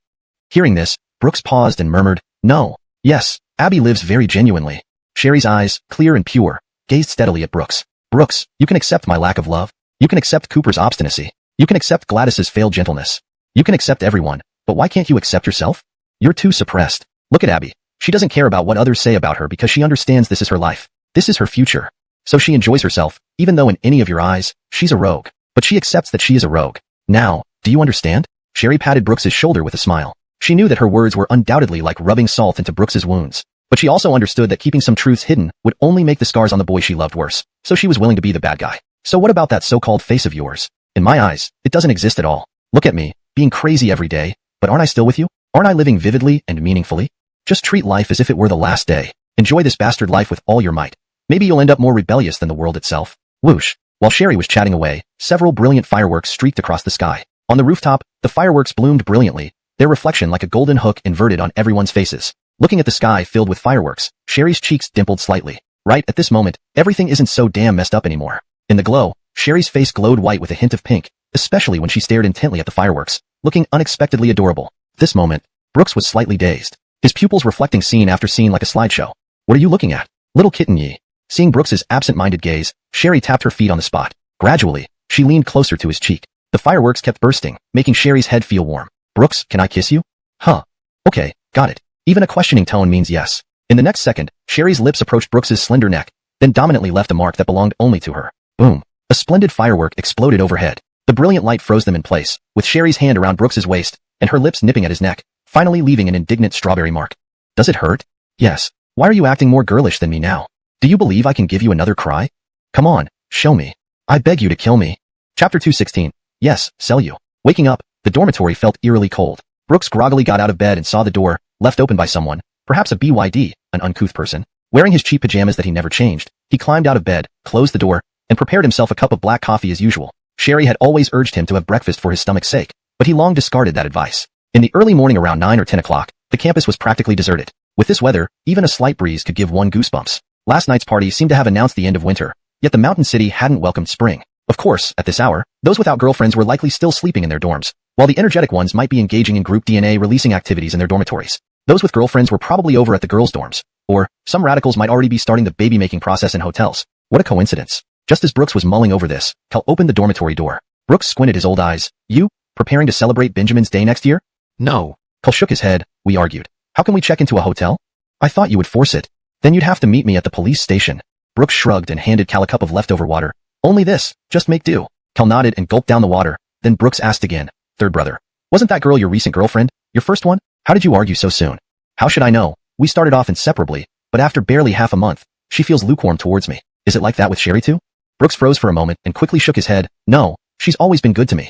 Hearing this, Brooks paused and murmured, "No. Yes, Abby lives very genuinely." Sherry's eyes, clear and pure, gazed steadily at Brooks. "Brooks, you can accept my lack of love. You can accept Cooper's obstinacy. You can accept Gladys's failed gentleness. You can accept everyone, but why can't you accept yourself? You're too suppressed. Look at Abby. She doesn't care about what others say about her because she understands this is her life. This is her future. So she enjoys herself, even though in any of your eyes, she's a rogue. But she accepts that she is a rogue. Now, do you understand?" Sherry patted Brooks's shoulder with a smile. She knew that her words were undoubtedly like rubbing salt into Brooks's wounds. But she also understood that keeping some truths hidden would only make the scars on the boy she loved worse. So she was willing to be the bad guy. "So what about that so-called face of yours? In my eyes, it doesn't exist at all. Look at me, being crazy every day, but aren't I still with you? Aren't I living vividly and meaningfully? Just treat life as if it were the last day. Enjoy this bastard life with all your might. Maybe you'll end up more rebellious than the world itself." Whoosh. While Sherry was chatting away, several brilliant fireworks streaked across the sky. On the rooftop, the fireworks bloomed brilliantly, their reflection like a golden hook inverted on everyone's faces. Looking at the sky filled with fireworks, Sherry's cheeks dimpled slightly. Right at this moment, everything isn't so damn messed up anymore. In the glow, Sherry's face glowed white with a hint of pink, especially when she stared intently at the fireworks, looking unexpectedly adorable. This moment, Brooks was slightly dazed, his pupils reflecting scene after scene like a slideshow. What are you looking at? Little kitten ye. Seeing Brooks's absent-minded gaze, Sherry tapped her feet on the spot. Gradually, she leaned closer to his cheek. The fireworks kept bursting, making Sherry's head feel warm. Brooks, can I kiss you? Huh. Okay, got it. Even a questioning tone means yes. In the next second, Sherry's lips approached Brooks's slender neck, then dominantly left a mark that belonged only to her. Boom. A splendid firework exploded overhead. The brilliant light froze them in place, with Sherry's hand around Brooks's waist, and her lips nipping at his neck, finally leaving an indignant strawberry mark. Does it hurt? Yes. Why are you acting more girlish than me now? Do you believe I can give you another cry? Come on, show me. I beg you to kill me. Chapter 216. Yes, sell you. Waking up, the dormitory felt eerily cold. Brooks groggily got out of bed and saw the door, left open by someone, perhaps a BYD, an uncouth person. Wearing his cheap pajamas that he never changed, he climbed out of bed, closed the door, and prepared himself a cup of black coffee as usual. Sherry had always urged him to have breakfast for his stomach's sake, but he long discarded that advice. In the early morning around 9 or 10 o'clock, the campus was practically deserted. With this weather, even a slight breeze could give one goosebumps. Last night's party seemed to have announced the end of winter, yet the mountain city hadn't welcomed spring. Of course, at this hour, those without girlfriends were likely still sleeping in their dorms, while the energetic ones might be engaging in group DNA releasing activities in their dormitories. Those with girlfriends were probably over at the girls' dorms, or some radicals might already be starting the baby-making process in hotels. What a coincidence. Just as Brooks was mulling over this, Cal opened the dormitory door. Brooks squinted his old eyes. You, preparing to celebrate Benjamin's Day next year? No. Cal shook his head. We argued. How can we check into a hotel? I thought you would force it. Then you'd have to meet me at the police station. Brooks shrugged and handed Cal a cup of leftover water. Only this, just make do. Cal nodded and gulped down the water. Then Brooks asked again. Third brother. Wasn't that girl your recent girlfriend? Your first one? How did you argue so soon? How should I know? We started off inseparably, but after barely half a month, she feels lukewarm towards me. Is it like that with Sherry too? Brooks froze for a moment and quickly shook his head. No, she's always been good to me.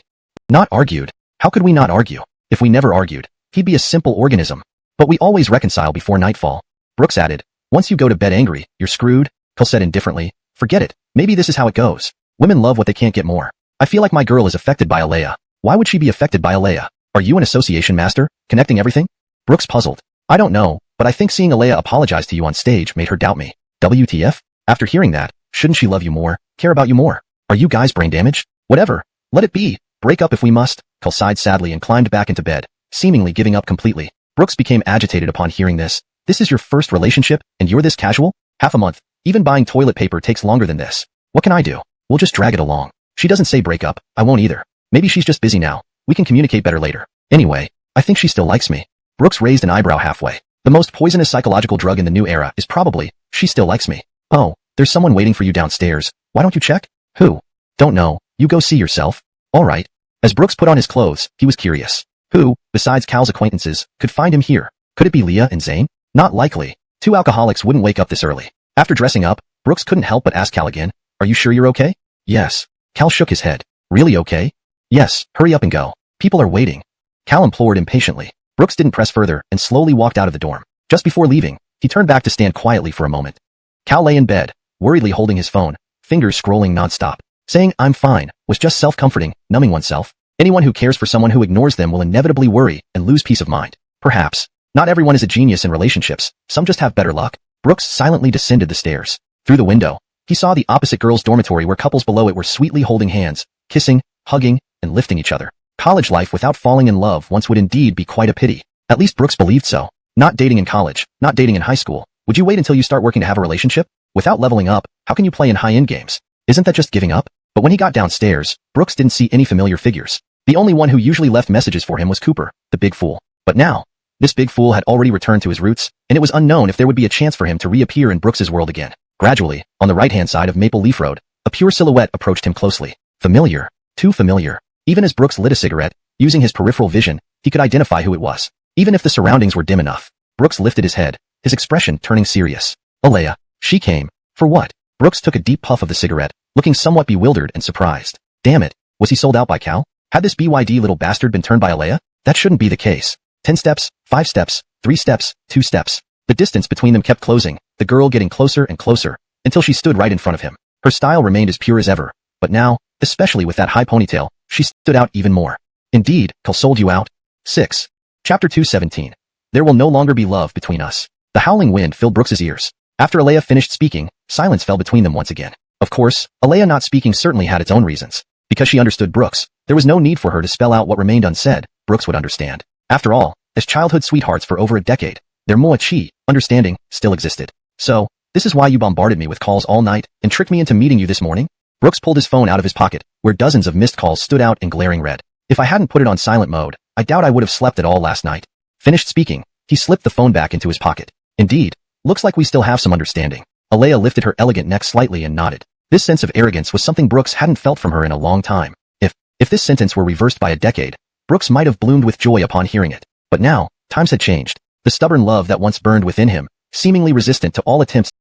Not argued. How could we not argue? If we never argued, he'd be a simple organism. But we always reconcile before nightfall. Brooks added. Once you go to bed angry, you're screwed. Cal said indifferently. Forget it. Maybe this is how it goes. Women love what they can't get more. I feel like my girl is affected by Alea. Why would she be affected by Alea? Are you an association master, connecting everything? Brooks puzzled. I don't know, but I think seeing Alea apologize to you on stage made her doubt me. WTF? After hearing that, shouldn't she love you more, care about you more? Are you guys brain damaged? Whatever. Let it be. Break up if we must. Cal sighed sadly and climbed back into bed, seemingly giving up completely. Brooks became agitated upon hearing this. This is your first relationship, and you're this casual? Half a month. Even buying toilet paper takes longer than this. What can I do? We'll just drag it along. She doesn't say break up. I won't either. Maybe she's just busy now. We can communicate better later. Anyway, I think she still likes me. Brooks raised an eyebrow halfway. The most poisonous psychological drug in the new era is probably, she still likes me. Oh, there's someone waiting for you downstairs. Why don't you check? Who? Don't know. You go see yourself. All right. As Brooks put on his clothes, he was curious. Who, besides Cal's acquaintances, could find him here? Could it be Leah and Zane? Not likely. Two alcoholics wouldn't wake up this early. After dressing up, Brooks couldn't help but ask Cal again. Are you sure you're okay? Yes. Cal shook his head. Really okay? Yes, hurry up and go. People are waiting. Cal implored impatiently. Brooks didn't press further and slowly walked out of the dorm. Just before leaving, he turned back to stand quietly for a moment. Cal lay in bed, worriedly holding his phone, fingers scrolling nonstop. Saying, I'm fine, was just self-comforting, numbing oneself. Anyone who cares for someone who ignores them will inevitably worry and lose peace of mind. Perhaps. Not everyone is a genius in relationships, some just have better luck. Brooks silently descended the stairs. Through the window, he saw the opposite girls' dormitory where couples below it were sweetly holding hands, kissing, hugging, and lifting each other. College life without falling in love once would indeed be quite a pity. At least Brooks believed so. Not dating in college, not dating in high school. Would you wait until you start working to have a relationship? Without leveling up, how can you play in high-end games? Isn't that just giving up? But when he got downstairs, Brooks didn't see any familiar figures. The only one who usually left messages for him was Cooper, the big fool. But now, this big fool had already returned to his roots, and it was unknown if there would be a chance for him to reappear in Brooks's world again. Gradually, on the right-hand side of Maple Leaf Road, a pure silhouette approached him closely. Familiar. Too familiar. Even as Brooks lit a cigarette, using his peripheral vision, he could identify who it was. Even if the surroundings were dim enough. Brooks lifted his head, his expression turning serious. Alea. She came. For what? Brooks took a deep puff of the cigarette, looking somewhat bewildered and surprised. Damn it. Was he sold out by Cal? Had this BYD little bastard been turned by Alea? That shouldn't be the case. 10 steps, 5 steps, 3 steps, 2 steps. The distance between them kept closing, the girl getting closer and closer, until she stood right in front of him. Her style remained as pure as ever, but now, especially with that high ponytail, she stood out even more. Indeed, Cal sold you out. 6. Chapter 217. There will no longer be love between us. The howling wind filled Brooks's ears. After Alea finished speaking, silence fell between them once again. Of course, Alea not speaking certainly had its own reasons. Because she understood Brooks, there was no need for her to spell out what remained unsaid. Brooks would understand. After all, as childhood sweethearts for over a decade, their mochi, understanding, still existed. So, this is why you bombarded me with calls all night and tricked me into meeting you this morning? Brooks pulled his phone out of his pocket, where dozens of missed calls stood out in glaring red. If I hadn't put it on silent mode, I doubt I would have slept at all last night. Finished speaking, he slipped the phone back into his pocket. Indeed, looks like we still have some understanding. Alea lifted her elegant neck slightly and nodded. This sense of arrogance was something Brooks hadn't felt from her in a long time. If this sentence were reversed by a decade, Brooks might have bloomed with joy upon hearing it. But now, times had changed. The stubborn love that once burned within him, seemingly resistant to all attempts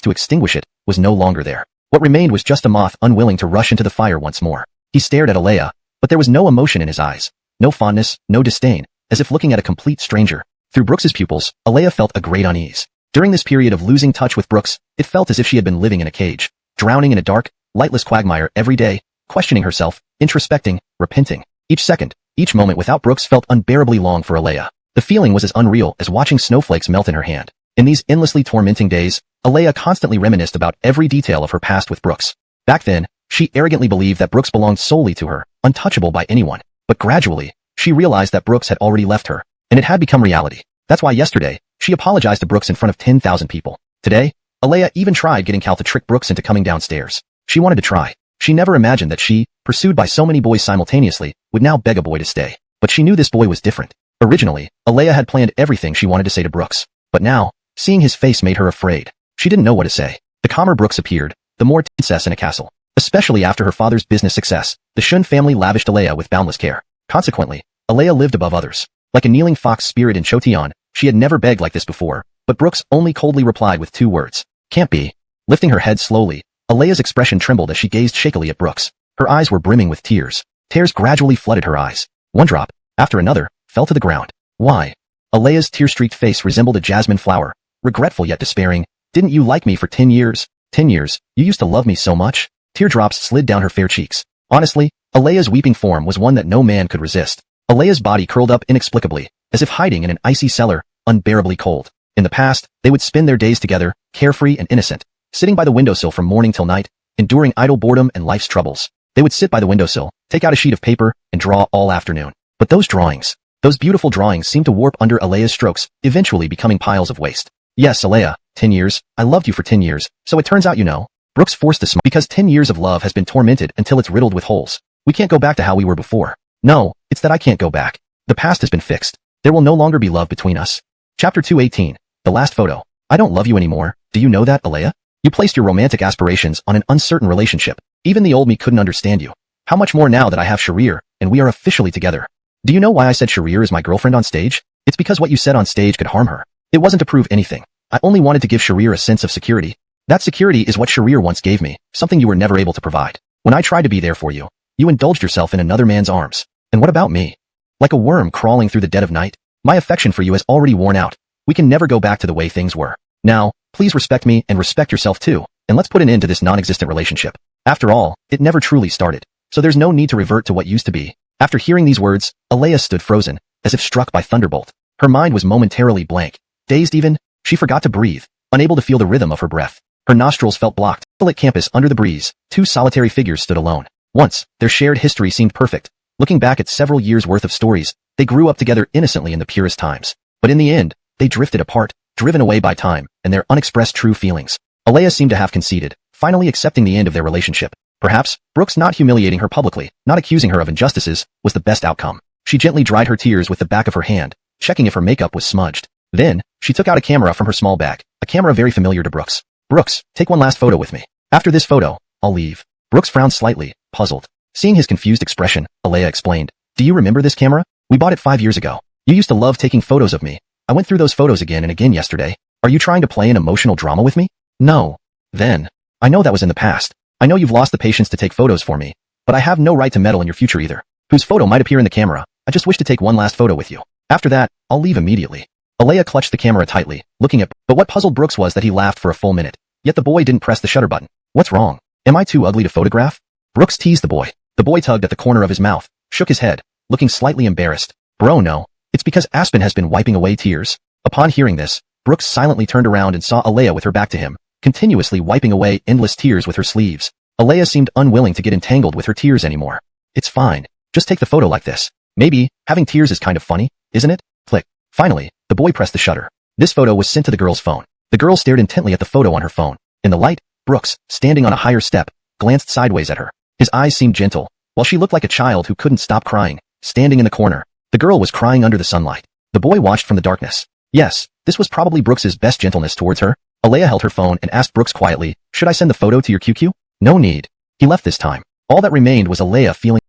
to extinguish it, was no longer there. What remained was just a moth unwilling to rush into the fire once more. He stared at Alea, but there was no emotion in his eyes. No fondness, no disdain, as if looking at a complete stranger. Through Brooks's pupils, Alea felt a great unease. During this period of losing touch with Brooks, it felt as if she had been living in a cage, drowning in a dark, lightless quagmire every day, questioning herself, introspecting, repenting. Each second, each moment without Brooks felt unbearably long for Alea. The feeling was as unreal as watching snowflakes melt in her hand. In these endlessly tormenting days, Alea constantly reminisced about every detail of her past with Brooks. Back then, she arrogantly believed that Brooks belonged solely to her, untouchable by anyone. But gradually, she realized that Brooks had already left her, and it had become reality. That's why yesterday, she apologized to Brooks in front of 10,000 people. Today, Alea even tried getting Cal to trick Brooks into coming downstairs. She wanted to try. She never imagined that she, pursued by so many boys simultaneously, would now beg a boy to stay. But she knew this boy was different. Originally, Alea had planned everything she wanted to say to Brooks. But now, seeing his face made her afraid. She didn't know what to say. The calmer Brooks appeared, the more princess in a castle. Especially after her father's business success, the Shun family lavished Alea with boundless care. Consequently, Alea lived above others. Like a kneeling fox spirit in Chotian, she had never begged like this before, but Brooks only coldly replied with 2 words. Can't be. Lifting her head slowly, Alea's expression trembled as she gazed shakily at Brooks. Her eyes were brimming with tears. Tears gradually flooded her eyes. One drop, after another, fell to the ground. Why? Alea's tear-streaked face resembled a jasmine flower, regretful yet despairing. Didn't you like me for 10 years? 10 years, you used to love me so much? Teardrops slid down her fair cheeks. Honestly, Alea's weeping form was one that no man could resist. Alea's body curled up inexplicably, as if hiding in an icy cellar, unbearably cold. In the past, they would spend their days together, carefree and innocent, sitting by the windowsill from morning till night, enduring idle boredom and life's troubles. They would sit by the windowsill, take out a sheet of paper, and draw all afternoon. But those drawings, those beautiful drawings seemed to warp under Alea's strokes, eventually becoming piles of waste. Yes, Alea, 10 years, I loved you for 10 years, so it turns out you know. Brooks forced a smile because 10 years of love has been tormented until it's riddled with holes. We can't go back to how we were before. No, it's that I can't go back. The past has been fixed. There will no longer be love between us. Chapter 218. The last photo. I don't love you anymore. Do you know that, Alea? You placed your romantic aspirations on an uncertain relationship. Even the old me couldn't understand you. How much more now that I have Sharir, and we are officially together. Do you know why I said Sharir is my girlfriend on stage? It's because what you said on stage could harm her. It wasn't to prove anything. I only wanted to give Sharir a sense of security. That security is what Sharir once gave me, something you were never able to provide. When I tried to be there for you, you indulged yourself in another man's arms. And what about me? Like a worm crawling through the dead of night, my affection for you has already worn out. We can never go back to the way things were. Now, please respect me and respect yourself too, and let's put an end to this non-existent relationship. After all, it never truly started, so there's no need to revert to what used to be. After hearing these words, Alea stood frozen, as if struck by thunderbolt. Her mind was momentarily blank. Dazed even, she forgot to breathe, unable to feel the rhythm of her breath. Her nostrils felt blocked. At campus under the breeze, 2 solitary figures stood alone. Once, their shared history seemed perfect. Looking back at several years' worth of stories, they grew up together innocently in the purest times. But in the end, they drifted apart, driven away by time and their unexpressed true feelings. Alea seemed to have conceded, finally accepting the end of their relationship. Perhaps, Brooks not humiliating her publicly, not accusing her of injustices, was the best outcome. She gently dried her tears with the back of her hand, checking if her makeup was smudged. Then, she took out a camera from her small bag, a camera very familiar to Brooks. Brooks, take one last photo with me. After this photo, I'll leave. Brooks frowned slightly, puzzled. Seeing his confused expression, Alea explained. Do you remember this camera? We bought it 5 years ago. You used to love taking photos of me. I went through those photos again and again yesterday. Are you trying to play an emotional drama with me? No. Then. I know that was in the past. I know you've lost the patience to take photos for me, but I have no right to meddle in your future either. Whose photo might appear in the camera, I just wish to take one last photo with you. After that, I'll leave immediately. Alea clutched the camera tightly, looking at, but what puzzled Brooks was that he laughed for a full minute. Yet the boy didn't press the shutter button. What's wrong? Am I too ugly to photograph? Brooks teased the boy. The boy tugged at the corner of his mouth, shook his head, looking slightly embarrassed. Bro, no. It's because Aspen has been wiping away tears. Upon hearing this, Brooks silently turned around and saw Alea with her back to him, continuously wiping away endless tears with her sleeves. Alea seemed unwilling to get entangled with her tears anymore. It's fine. Just take the photo like this. Maybe, having tears is kind of funny, isn't it? Click. Finally, the boy pressed the shutter. This photo was sent to the girl's phone. The girl stared intently at the photo on her phone. In the light, Brooks, standing on a higher step, glanced sideways at her. His eyes seemed gentle, while she looked like a child who couldn't stop crying, standing in the corner. The girl was crying under the sunlight. The boy watched from the darkness. Yes, this was probably Brooks's best gentleness towards her. Alea held her phone and asked Brooks quietly, "Should I send the photo to your QQ?" No need. He left this time. All that remained was Alea feeling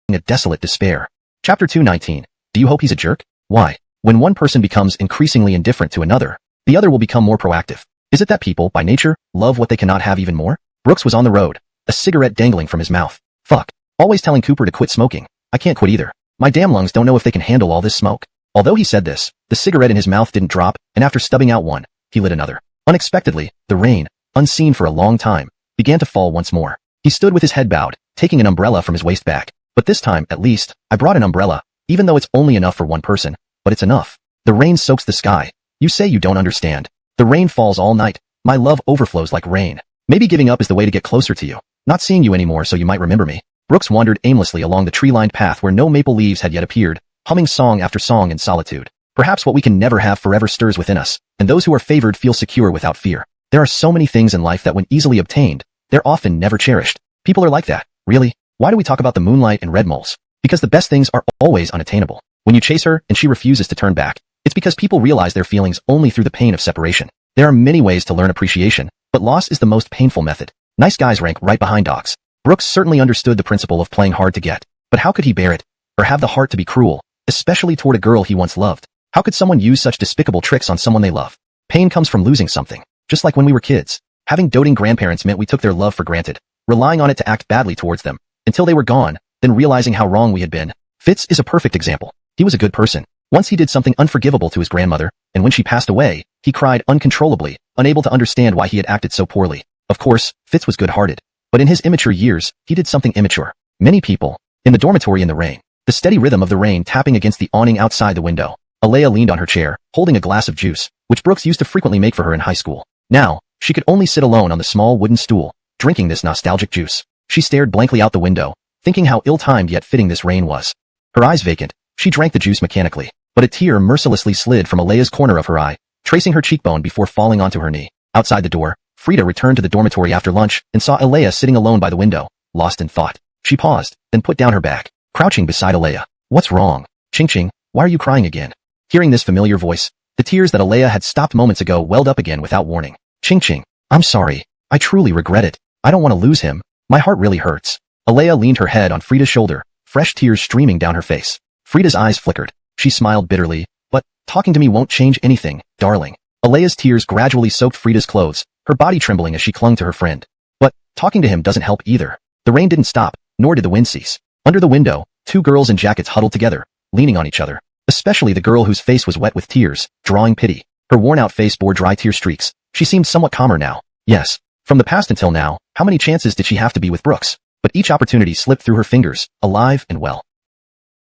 a desolate despair. Chapter 219. Do you hope he's a jerk? Why? When one person becomes increasingly indifferent to another, the other will become more proactive. Is it that people, by nature, love what they cannot have even more? Brooks was on the road, a cigarette dangling from his mouth. Fuck. Always telling Cooper to quit smoking. I can't quit either. My damn lungs don't know if they can handle all this smoke. Although he said this, the cigarette in his mouth didn't drop, and after stubbing out one, he lit another. Unexpectedly, the rain, unseen for a long time, began to fall once more. He stood with his head bowed, taking an umbrella from his waist bag. But this time, at least, I brought an umbrella, even though it's only enough for one person, but it's enough. The rain soaks the sky. You say you don't understand. The rain falls all night. My love overflows like rain. Maybe giving up is the way to get closer to you. Not seeing you anymore so you might remember me. Brooks wandered aimlessly along the tree-lined path where no maple leaves had yet appeared, humming song after song in solitude. Perhaps what we can never have forever stirs within us, and those who are favored feel secure without fear. There are so many things in life that when easily obtained, they're often never cherished. People are like that. Really? Why do we talk about the moonlight and red moles? Because the best things are always unattainable. When you chase her and she refuses to turn back, it's because people realize their feelings only through the pain of separation. There are many ways to learn appreciation, but loss is the most painful method. Nice guys rank right behind dogs. Brooks certainly understood the principle of playing hard to get, but how could he bear it? Or have the heart to be cruel, especially toward a girl he once loved? How could someone use such despicable tricks on someone they love? Pain comes from losing something, just like when we were kids. Having doting grandparents meant we took their love for granted, relying on it to act badly towards them, until they were gone, then realizing how wrong we had been. Fitz is a perfect example. He was a good person. Once he did something unforgivable to his grandmother, and when she passed away, he cried uncontrollably, unable to understand why he had acted so poorly. Of course, Fitz was good-hearted, but in his immature years, he did something immature. Many people. In the dormitory in the rain, the steady rhythm of the rain tapping against the awning outside the window. Alea leaned on her chair, holding a glass of juice, which Brooks used to frequently make for her in high school. Now, she could only sit alone on the small wooden stool, drinking this nostalgic juice. She stared blankly out the window, thinking how ill-timed yet fitting this rain was. Her eyes vacant, she drank the juice mechanically, but a tear mercilessly slid from Alea's corner of her eye, tracing her cheekbone before falling onto her knee. Outside the door, Frida returned to the dormitory after lunch and saw Alea sitting alone by the window, lost in thought. She paused, then put down her bag, crouching beside Alea. What's wrong? Ching, why are you crying again? Hearing this familiar voice, the tears that Alea had stopped moments ago welled up again without warning. Ching, I'm sorry. I truly regret it. I don't want to lose him. My heart really hurts. Alea leaned her head on Frida's shoulder, fresh tears streaming down her face. Frida's eyes flickered. She smiled bitterly. But, talking to me won't change anything, darling. Alea's tears gradually soaked Frida's clothes, her body trembling as she clung to her friend. But, talking to him doesn't help either. The rain didn't stop, nor did the wind cease. Under the window, two girls in jackets huddled together, leaning on each other. Especially the girl whose face was wet with tears, drawing pity. Her worn-out face bore dry tear streaks. She seemed somewhat calmer now. Yes. From the past until now, how many chances did she have to be with Brooks? But each opportunity slipped through her fingers, alive and well.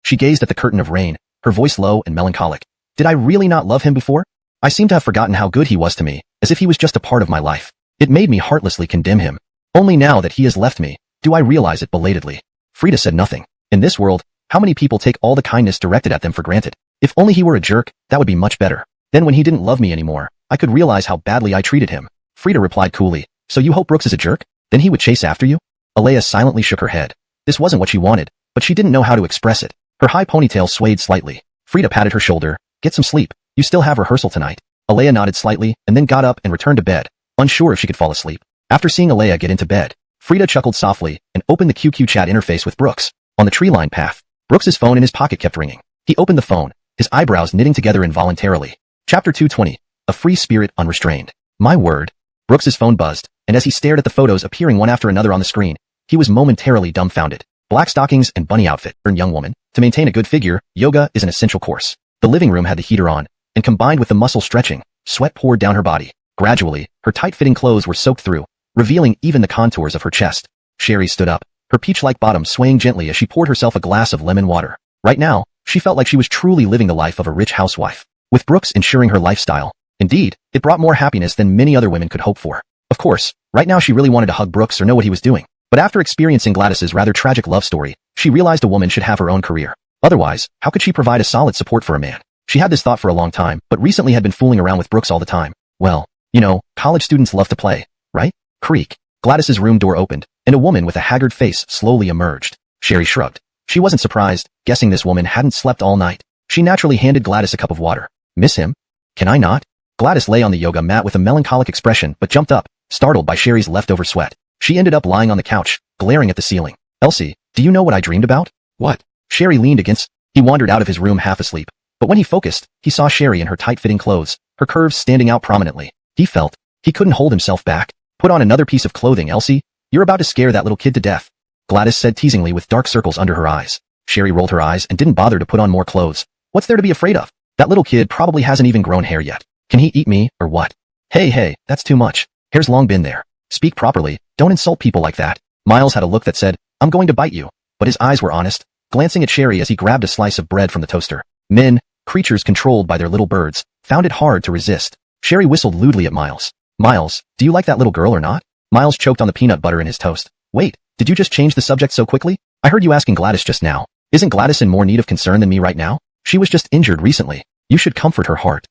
She gazed at the curtain of rain, her voice low and melancholic. Did I really not love him before? I seem to have forgotten how good he was to me, as if he was just a part of my life. It made me heartlessly condemn him. Only now that he has left me, do I realize it belatedly. Frida said nothing. In this world, how many people take all the kindness directed at them for granted? If only he were a jerk, that would be much better. Then when he didn't love me anymore, I could realize how badly I treated him. Frida replied coolly. So you hope Brooks is a jerk? Then he would chase after you? Alea silently shook her head. This wasn't what she wanted, but she didn't know how to express it. Her high ponytail swayed slightly. Frida patted her shoulder. Get some sleep. You still have rehearsal tonight. Alea nodded slightly, and then got up and returned to bed, unsure if she could fall asleep. After seeing Alea get into bed, Frida chuckled softly and opened the QQ chat interface with Brooks. On the tree-lined path, Brooks's phone in his pocket kept ringing. He opened the phone, his eyebrows knitting together involuntarily. Chapter 220. A free spirit unrestrained. My word. Brooks's phone buzzed, and as he stared at the photos appearing one after another on the screen, he was momentarily dumbfounded. Black stockings and bunny outfit. Young woman. To maintain a good figure, yoga is an essential course. The living room had the heater on, and combined with the muscle stretching, sweat poured down her body. Gradually, her tight-fitting clothes were soaked through, revealing even the contours of her chest. Sherry stood up, her peach-like bottom swaying gently as she poured herself a glass of lemon water. Right now, she felt like she was truly living the life of a rich housewife, with Brooks ensuring her lifestyle. Indeed, it brought more happiness than many other women could hope for. Of course, right now she really wanted to hug Brooks or know what he was doing. But after experiencing Gladys's rather tragic love story, she realized a woman should have her own career. Otherwise, how could she provide a solid support for a man? She had this thought for a long time, but recently had been fooling around with Brooks all the time. Well, you know, college students love to play, right? Creak. Gladys's room door opened, and a woman with a haggard face slowly emerged. Sherry shrugged. She wasn't surprised, guessing this woman hadn't slept all night. She naturally handed Gladys a cup of water. Miss him? Can I not? Gladys lay on the yoga mat with a melancholic expression but jumped up, startled by Sherry's leftover sweat. She ended up lying on the couch, glaring at the ceiling. Elsie, do you know what I dreamed about? What? Sherry leaned against. He wandered out of his room half asleep. But when he focused, he saw Sherry in her tight-fitting clothes, her curves standing out prominently. He felt he couldn't hold himself back. Put on another piece of clothing, Elsie. You're about to scare that little kid to death. Gladys said teasingly with dark circles under her eyes. Sherry rolled her eyes and didn't bother to put on more clothes. What's there to be afraid of? That little kid probably hasn't even grown hair yet. Can he eat me, or what? Hey, that's too much. Hair's long been there. Speak properly, don't insult people like that. Miles had a look that said, I'm going to bite you. But his eyes were honest, glancing at Sherry as he grabbed a slice of bread from the toaster. Men, creatures controlled by their little birds, found it hard to resist. Sherry whistled lewdly at Miles. Miles, do you like that little girl or not? Miles choked on the peanut butter in his toast. Wait, did you just change the subject so quickly? I heard you asking Gladys just now. Isn't Gladys in more need of concern than me right now? She was just injured recently. You should comfort her heart.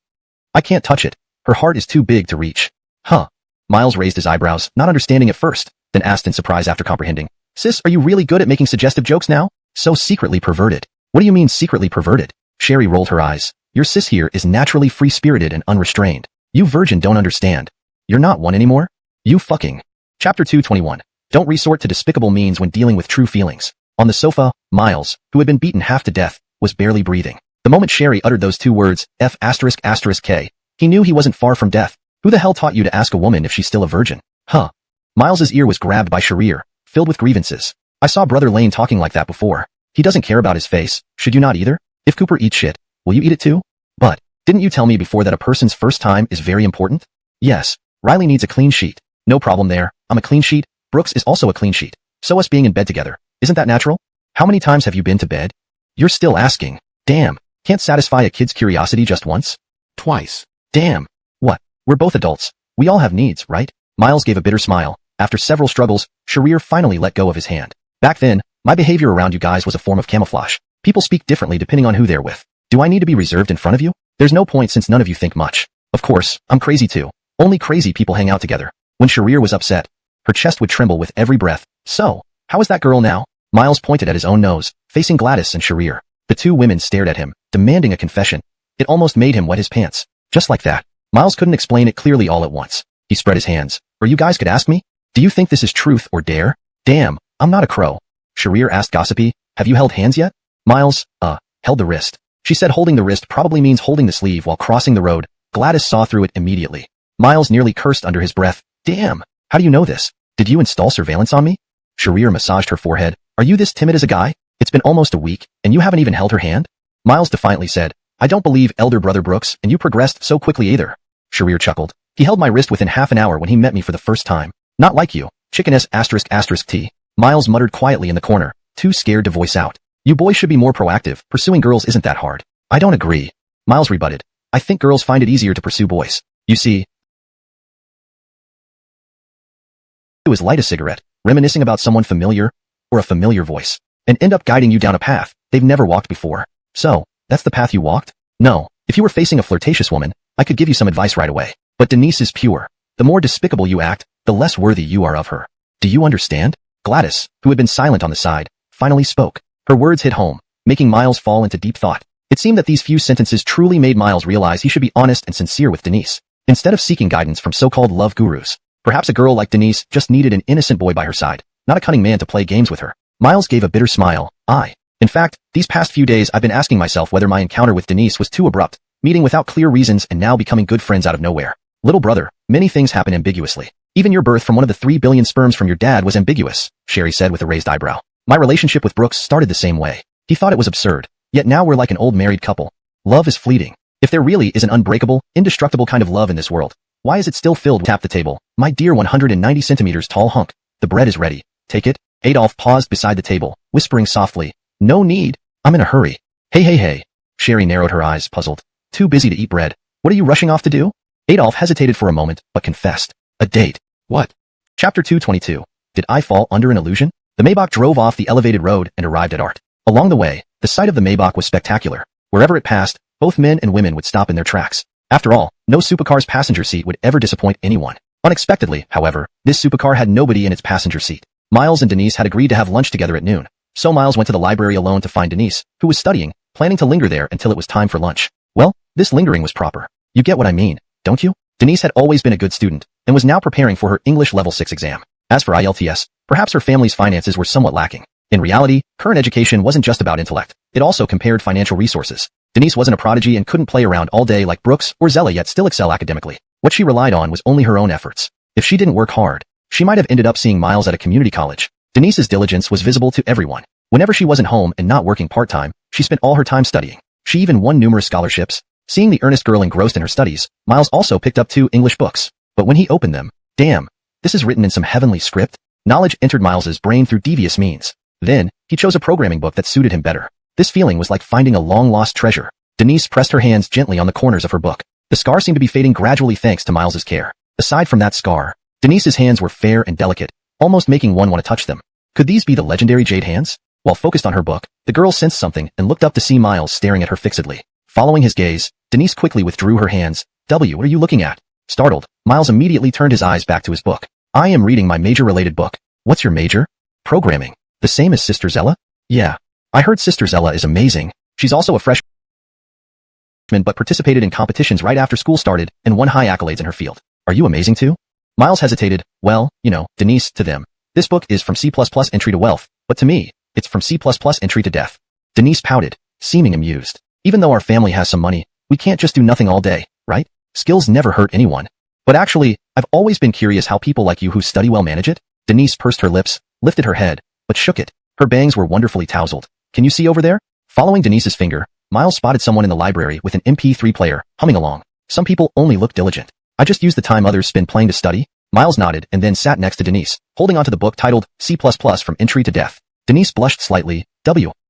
I can't touch it. Her heart is too big to reach. Huh. Miles raised his eyebrows, not understanding at first, then asked in surprise after comprehending. Sis, are you really good at making suggestive jokes now? So secretly perverted. What do you mean secretly perverted? Sherry rolled her eyes. Your sis here is naturally free-spirited and unrestrained. You virgin don't understand. You're not one anymore? You fucking. Chapter 221. Don't resort to despicable means when dealing with true feelings. On the sofa, Miles, who had been beaten half to death, was barely breathing. The moment Sherry uttered those two words, F***K, he knew he wasn't far from death. Who the hell taught you to ask a woman if she's still a virgin? Huh. Miles's ear was grabbed by Sherry, filled with grievances. I saw Brother Lane talking like that before. He doesn't care about his face, should you not either? If Cooper eats shit, will you eat it too? But, didn't you tell me before that a person's first time is very important? Yes, Riley needs a clean sheet. No problem there, I'm a clean sheet, Brooks is also a clean sheet. So us being in bed together, isn't that natural? How many times have you been to bed? You're still asking. Damn, can't satisfy a kid's curiosity just once? Twice. Damn. What? We're both adults. We all have needs, right? Miles gave a bitter smile. After several struggles, Sherry finally let go of his hand. Back then, my behavior around you guys was a form of camouflage. People speak differently depending on who they're with. Do I need to be reserved in front of you? There's no point since none of you think much. Of course, I'm crazy too. Only crazy people hang out together. When Sherry was upset, her chest would tremble with every breath. So, how is that girl now? Miles pointed at his own nose, facing Gladys and Sherry. The two women stared at him, demanding a confession. It almost made him wet his pants. Just like that. Miles couldn't explain it clearly all at once. He spread his hands. Or you guys could ask me? Do you think this is truth or dare? Damn, I'm not a crow. Sherry asked gossipy. Have you held hands yet? Miles, held the wrist. She said holding the wrist probably means holding the sleeve while crossing the road. Gladys saw through it immediately. Miles nearly cursed under his breath. Damn, how do you know this? Did you install surveillance on me? Sherry massaged her forehead. Are you this timid as a guy? It's been almost a week, and you haven't even held her hand? Miles defiantly said. I don't believe elder brother Brooks, and you progressed so quickly either. Sherry chuckled. He held my wrist within half an hour when he met me for the first time. Not like you. Chicken****T. Miles muttered quietly in the corner, too scared to voice out. You boys should be more proactive. Pursuing girls isn't that hard. I don't agree. Miles rebutted. I think girls find it easier to pursue boys. You see, it was light a cigarette, reminiscing about someone familiar, or a familiar voice, and end up guiding you down a path they've never walked before. So, that's the path you walked? No. If you were facing a flirtatious woman, I could give you some advice right away. But Denise is pure. The more despicable you act, the less worthy you are of her. Do you understand? Gladys, who had been silent on the side, finally spoke. Her words hit home, making Miles fall into deep thought. It seemed that these few sentences truly made Miles realize he should be honest and sincere with Denise, instead of seeking guidance from so-called love gurus. Perhaps a girl like Denise just needed an innocent boy by her side, not a cunning man to play games with her. Miles gave a bitter smile. In fact, these past few days I've been asking myself whether my encounter with Denise was too abrupt, meeting without clear reasons and now becoming good friends out of nowhere. Little brother, many things happen ambiguously. Even your birth from one of the 3 billion sperms from your dad was ambiguous, Sherry said with a raised eyebrow. My relationship with Brooks started the same way. He thought it was absurd. Yet now we're like an old married couple. Love is fleeting. If there really is an unbreakable, indestructible kind of love in this world, why is it still filled with tap the table? My dear 190 centimeters tall hunk, the bread is ready. Take it. Adolf paused beside the table, whispering softly, no need. I'm in a hurry. Hey. Sherry narrowed her eyes, puzzled. Too busy to eat bread. What are you rushing off to do? Adolf hesitated for a moment, but confessed. A date. What? Chapter 222. Did I fall under an illusion? The Maybach drove off the elevated road and arrived at Art. Along the way, the sight of the Maybach was spectacular. Wherever it passed, both men and women would stop in their tracks. After all, no supercar's passenger seat would ever disappoint anyone. Unexpectedly, however, this supercar had nobody in its passenger seat. Miles and Denise had agreed to have lunch together at noon. So Miles went to the library alone to find Denise, who was studying, planning to linger there until it was time for lunch. Well, this lingering was proper. You get what I mean, don't you? Denise had always been a good student, and was now preparing for her English Level 6 exam. As for IELTS, perhaps her family's finances were somewhat lacking. In reality, current education wasn't just about intellect. It also compared financial resources. Denise wasn't a prodigy and couldn't play around all day like Brooks or Zella yet still excel academically. What she relied on was only her own efforts. If she didn't work hard, she might have ended up seeing Miles at a community college. Denise's diligence was visible to everyone. Whenever she wasn't home and not working part-time, she spent all her time studying. She even won numerous scholarships. Seeing the earnest girl engrossed in her studies, Miles also picked up 2 English books. But when he opened them, damn, this is written in some heavenly script. Knowledge entered Miles's brain through devious means. Then, he chose a programming book that suited him better. This feeling was like finding a long-lost treasure. Denise pressed her hands gently on the corners of her book. The scar seemed to be fading gradually thanks to Miles's care. Aside from that scar, Denise's hands were fair and delicate, almost making one want to touch them. Could these be the legendary jade hands? While focused on her book, the girl sensed something and looked up to see Miles staring at her fixedly. Following his gaze, Denise quickly withdrew her hands. What are you looking at? Startled, Miles immediately turned his eyes back to his book. I am reading my major-related book. What's your major? Programming. The same as Sister Zella? Yeah. I heard Sister Zella is amazing. She's also a freshman but participated in competitions right after school started and won high accolades in her field. Are you amazing too? Miles hesitated. Well, Denise, to them. This book is from C++ entry to wealth, but to me, it's from C++ entry to death. Denise pouted, seeming amused. Even though our family has some money, we can't just do nothing all day, right? Skills never hurt anyone. But actually, I've always been curious how people like you who study well manage it. Denise pursed her lips, lifted her head, but shook it. Her bangs were wonderfully tousled. Can you see over there? Following Denise's finger, Miles spotted someone in the library with an MP3 player, humming along. Some people only look diligent. I just use the time others spend playing to study. Miles nodded and then sat next to Denise, holding onto the book titled C++ from Entry to Death. Denise blushed slightly.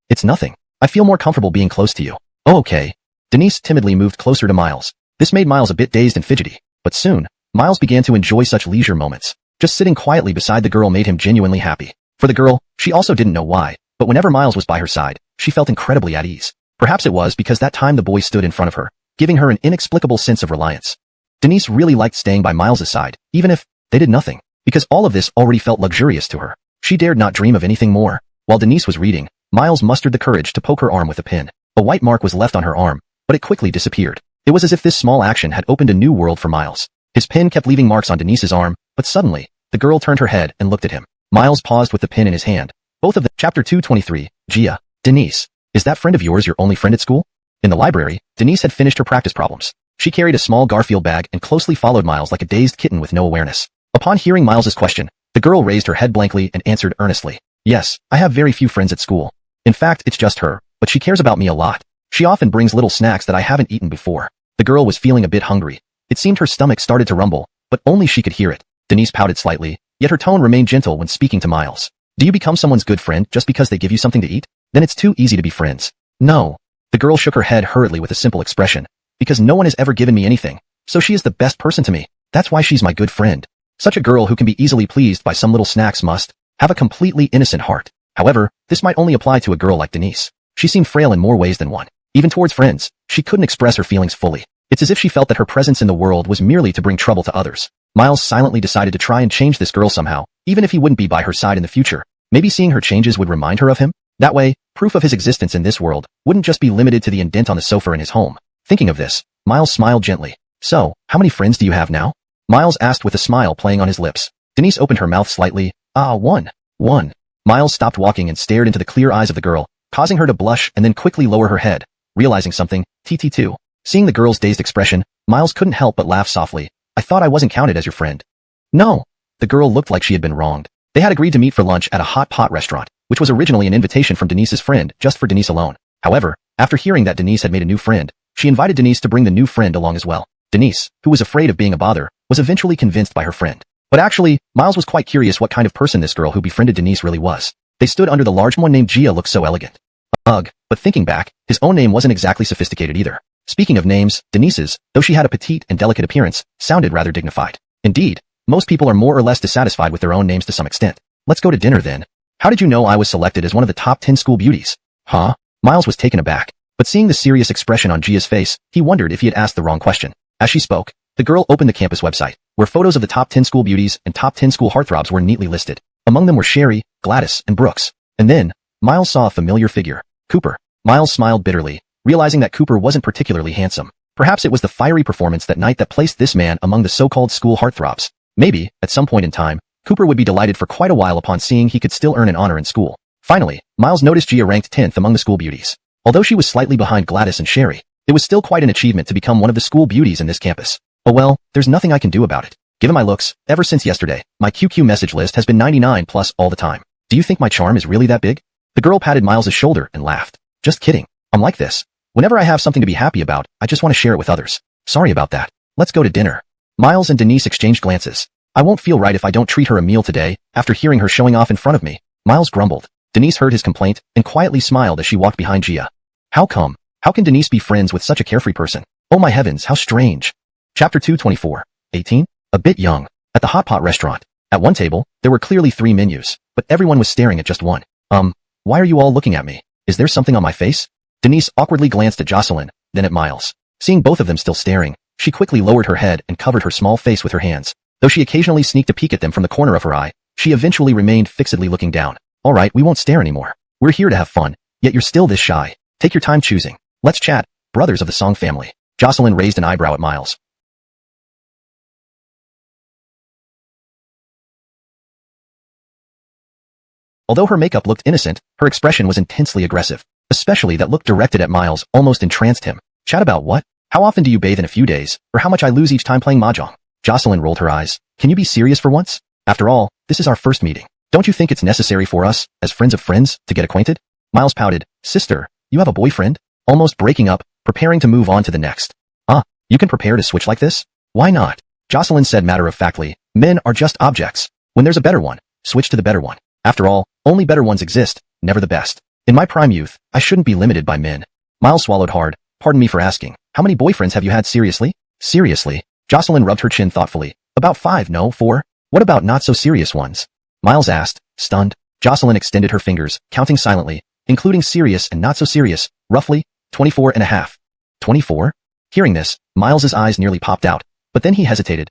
It's nothing. I feel more comfortable being close to you. Oh, okay. Denise timidly moved closer to Miles. This made Miles a bit dazed and fidgety, but soon, Miles began to enjoy such leisure moments. Just sitting quietly beside the girl made him genuinely happy. For the girl, she also didn't know why, but whenever Miles was by her side, she felt incredibly at ease. Perhaps it was because that time the boy stood in front of her, giving her an inexplicable sense of reliance. Denise really liked staying by Miles's side, even if they did nothing, because all of this already felt luxurious to her. She dared not dream of anything more. While Denise was reading, Miles mustered the courage to poke her arm with a pin. A white mark was left on her arm, but it quickly disappeared. It was as if this small action had opened a new world for Miles. His pin kept leaving marks on Denise's arm, but suddenly, the girl turned her head and looked at him. Miles paused with the pin in his hand. Both of them. Chapter 223. Gia. Denise. Is that friend of yours your only friend at school? In the library, Denise had finished her practice problems. She carried a small Garfield bag and closely followed Miles like a dazed kitten with no awareness. Upon hearing Miles's question, the girl raised her head blankly and answered earnestly. Yes, I have very few friends at school. In fact, it's just her, but she cares about me a lot. She often brings little snacks that I haven't eaten before. The girl was feeling a bit hungry. It seemed her stomach started to rumble, but only she could hear it. Denise pouted slightly, yet her tone remained gentle when speaking to Miles. Do you become someone's good friend just because they give you something to eat? Then it's too easy to be friends. No. The girl shook her head hurriedly with a simple expression. Because no one has ever given me anything, so she is the best person to me. That's why she's my good friend. Such a girl who can be easily pleased by some little snacks must have a completely innocent heart. However, this might only apply to a girl like Denise. She seemed frail in more ways than one. Even towards friends, she couldn't express her feelings fully. It's as if she felt that her presence in the world was merely to bring trouble to others. Miles silently decided to try and change this girl somehow, even if he wouldn't be by her side in the future. Maybe seeing her changes would remind her of him? That way, proof of his existence in this world wouldn't just be limited to the indent on the sofa in his home. Thinking of this, Miles smiled gently. So, how many friends do you have now? Miles asked with a smile playing on his lips. Denise opened her mouth slightly. One. Miles stopped walking and stared into the clear eyes of the girl, causing her to blush and then quickly lower her head. Realizing something, TT2. Seeing the girl's dazed expression, Miles couldn't help but laugh softly. I thought I wasn't counted as your friend. No. The girl looked like she had been wronged. They had agreed to meet for lunch at a hot pot restaurant, which was originally an invitation from Denise's friend just for Denise alone. However, after hearing that Denise had made a new friend, she invited Denise to bring the new friend along as well. Denise, who was afraid of being a bother, was eventually convinced by her friend. But actually, Miles was quite curious what kind of person this girl who befriended Denise really was. They stood under the large one named Gia looked so elegant. Ugh, but thinking back, his own name wasn't exactly sophisticated either. Speaking of names, Denise's, though she had a petite and delicate appearance, sounded rather dignified. Indeed, most people are more or less dissatisfied with their own names to some extent. Let's go to dinner then. How did you know I was selected as one of the top 10 school beauties? Huh? Miles was taken aback. But seeing the serious expression on Gia's face, he wondered if he had asked the wrong question. As she spoke, the girl opened the campus website, where photos of the top 10 school beauties and top 10 school heartthrobs were neatly listed. Among them were Sherry, Gladys, and Brooks. And then, Miles saw a familiar figure. Cooper. Miles smiled bitterly, realizing that Cooper wasn't particularly handsome. Perhaps it was the fiery performance that night that placed this man among the so-called school heartthrobs. Maybe, at some point in time, Cooper would be delighted for quite a while upon seeing he could still earn an honor in school. Finally, Miles noticed Gia ranked 10th among the school beauties. Although she was slightly behind Gladys and Sherry, it was still quite an achievement to become one of the school beauties in this campus. Oh well, there's nothing I can do about it. Given my looks, ever since yesterday, my QQ message list has been 99 plus all the time. Do you think my charm is really that big? The girl patted Miles' shoulder and laughed. Just kidding. I'm like this. Whenever I have something to be happy about, I just want to share it with others. Sorry about that. Let's go to dinner. Miles and Denise exchanged glances. I won't feel right if I don't treat her a meal today, after hearing her showing off in front of me. Miles grumbled. Denise heard his complaint and quietly smiled as she walked behind Gia. How come? How can Denise be friends with such a carefree person? Oh my heavens, how strange. Chapter 224. 18? A bit young. At the Hot Pot restaurant. At one table, there were clearly 3 menus, but everyone was staring at just one. Why are you all looking at me? Is there something on my face? Denise awkwardly glanced at Jocelyn, then at Miles. Seeing both of them still staring, she quickly lowered her head and covered her small face with her hands. Though she occasionally sneaked a peek at them from the corner of her eye, she eventually remained fixedly looking down. Alright, we won't stare anymore. We're here to have fun, yet you're still this shy. Take your time choosing. Let's chat, brothers of the Song family. Jocelyn raised an eyebrow at Miles. Although her makeup looked innocent, her expression was intensely aggressive. Especially that look directed at Miles almost entranced him. Chat about what? How often do you bathe in a few days, or how much I lose each time playing mahjong? Jocelyn rolled her eyes. Can you be serious for once? After all, this is our first meeting. Don't you think it's necessary for us, as friends of friends, to get acquainted? Miles pouted. Sister, you have a boyfriend? Almost breaking up, preparing to move on to the next. You can prepare to switch like this? Why not? Jocelyn said matter-of-factly. Men are just objects. When there's a better one, switch to the better one. After all, only better ones exist, never the best. In my prime youth, I shouldn't be limited by men. Miles swallowed hard. Pardon me for asking. How many boyfriends have you had seriously? Seriously? Jocelyn rubbed her chin thoughtfully. About 5, no, 4. What about not so serious ones? Miles asked, stunned. Jocelyn extended her fingers, counting silently, including serious and not so serious, roughly, 24 and a half. 24? Hearing this, Miles's eyes nearly popped out, but then he hesitated.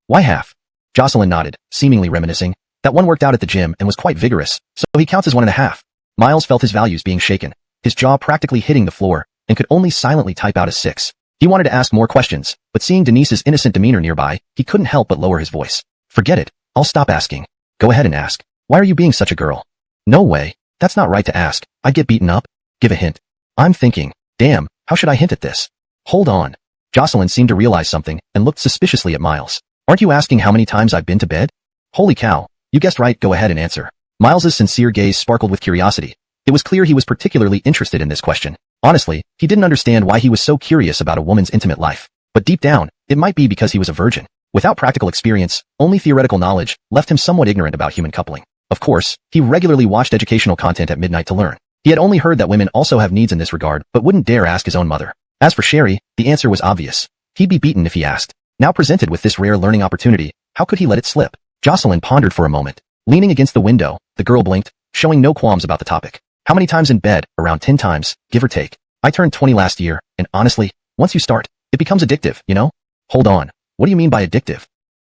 Why half? Jocelyn nodded, seemingly reminiscing. That one worked out at the gym and was quite vigorous, so he counts as 1.5. Miles felt his values being shaken, his jaw practically hitting the floor, and could only silently type out a 6. He wanted to ask more questions, but seeing Denise's innocent demeanor nearby, he couldn't help but lower his voice. Forget it. I'll stop asking. Go ahead and ask. Why are you being such a girl? No way. That's not right to ask. I'd get beaten up. Give a hint. I'm thinking, damn, how should I hint at this? Hold on. Jocelyn seemed to realize something and looked suspiciously at Miles. Aren't you asking how many times I've been to bed? Holy cow. You guessed right, go ahead and answer. Miles's sincere gaze sparkled with curiosity. It was clear he was particularly interested in this question. Honestly, he didn't understand why he was so curious about a woman's intimate life. But deep down, it might be because he was a virgin. Without practical experience, only theoretical knowledge left him somewhat ignorant about human coupling. Of course, he regularly watched educational content at midnight to learn. He had only heard that women also have needs in this regard, but wouldn't dare ask his own mother. As for Sherry, the answer was obvious. He'd be beaten if he asked. Now presented with this rare learning opportunity, how could he let it slip? Jocelyn pondered for a moment. Leaning against the window, the girl blinked, showing no qualms about the topic. How many times in bed? Around 10 times, give or take. I turned 20 last year, and honestly, once you start, it becomes addictive, you know? Hold on. What do you mean by addictive?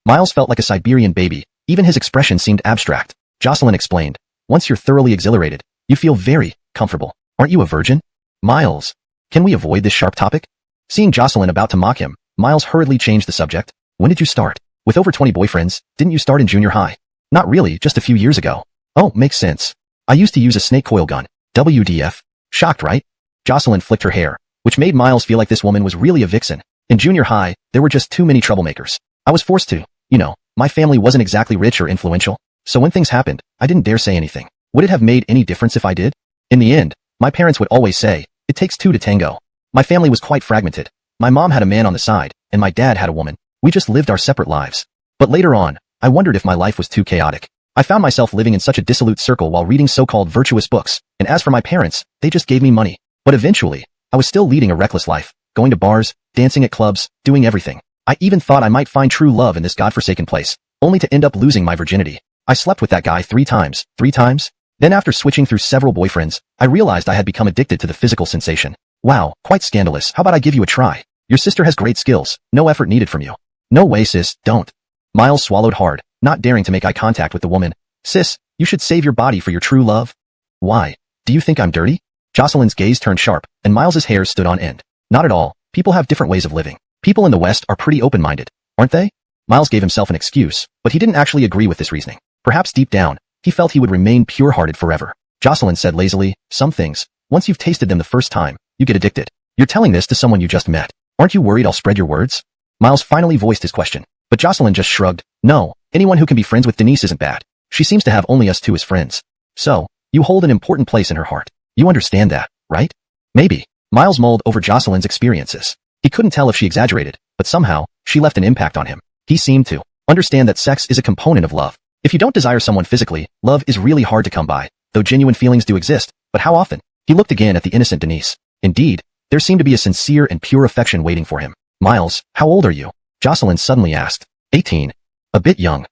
Miles felt like a Siberian baby. Even his expression seemed abstract. Jocelyn explained. Once you're thoroughly exhilarated, you feel very comfortable. Aren't you a virgin? Miles. Can we avoid this sharp topic? Seeing Jocelyn about to mock him, Miles hurriedly changed the subject. When did you start? With over 20 boyfriends, didn't you start in junior high? Not really, just a few years ago. Oh, makes sense. I used to use a snake coil gun. WDF. Shocked, right? Jocelyn flicked her hair, which made Miles feel like this woman was really a vixen. In junior high, there were just too many troublemakers. I was forced to. You know, my family wasn't exactly rich or influential, so when things happened, I didn't dare say anything. Would it have made any difference if I did? In the end, my parents would always say, it takes 2 to tango. My family was quite fragmented. My mom had a man on the side, and my dad had a woman. We just lived our separate lives. But later on, I wondered if my life was too chaotic. I found myself living in such a dissolute circle while reading so-called virtuous books, and as for my parents, they just gave me money. But eventually, I was still leading a reckless life, going to bars, dancing at clubs, doing everything. I even thought I might find true love in this godforsaken place, only to end up losing my virginity. I slept with that guy 3 times. 3 times? Then after switching through several boyfriends, I realized I had become addicted to the physical sensation. Wow, quite scandalous. How about I give you a try? Your sister has great skills, no effort needed from you. No way, sis, don't. Miles swallowed hard, not daring to make eye contact with the woman. Sis, you should save your body for your true love. Why? Do you think I'm dirty? Jocelyn's gaze turned sharp, and Miles's hair stood on end. Not at all. People have different ways of living. People in the West are pretty open-minded, aren't they? Miles gave himself an excuse, but he didn't actually agree with this reasoning. Perhaps deep down, he felt he would remain pure-hearted forever. Jocelyn said lazily, some things, once you've tasted them the first time, you get addicted. You're telling this to someone you just met. Aren't you worried I'll spread your words? Miles finally voiced his question, but Jocelyn just shrugged. No, anyone who can be friends with Denise isn't bad. She seems to have only us two as friends. So, you hold an important place in her heart. You understand that, right? Maybe. Miles mulled over Jocelyn's experiences. He couldn't tell if she exaggerated, but somehow, she left an impact on him. He seemed to understand that sex is a component of love. If you don't desire someone physically, love is really hard to come by, though genuine feelings do exist, but how often? He looked again at the innocent Denise. Indeed, there seemed to be a sincere and pure affection waiting for him. Miles, how old are you? Jocelyn suddenly asked. 18. A bit young.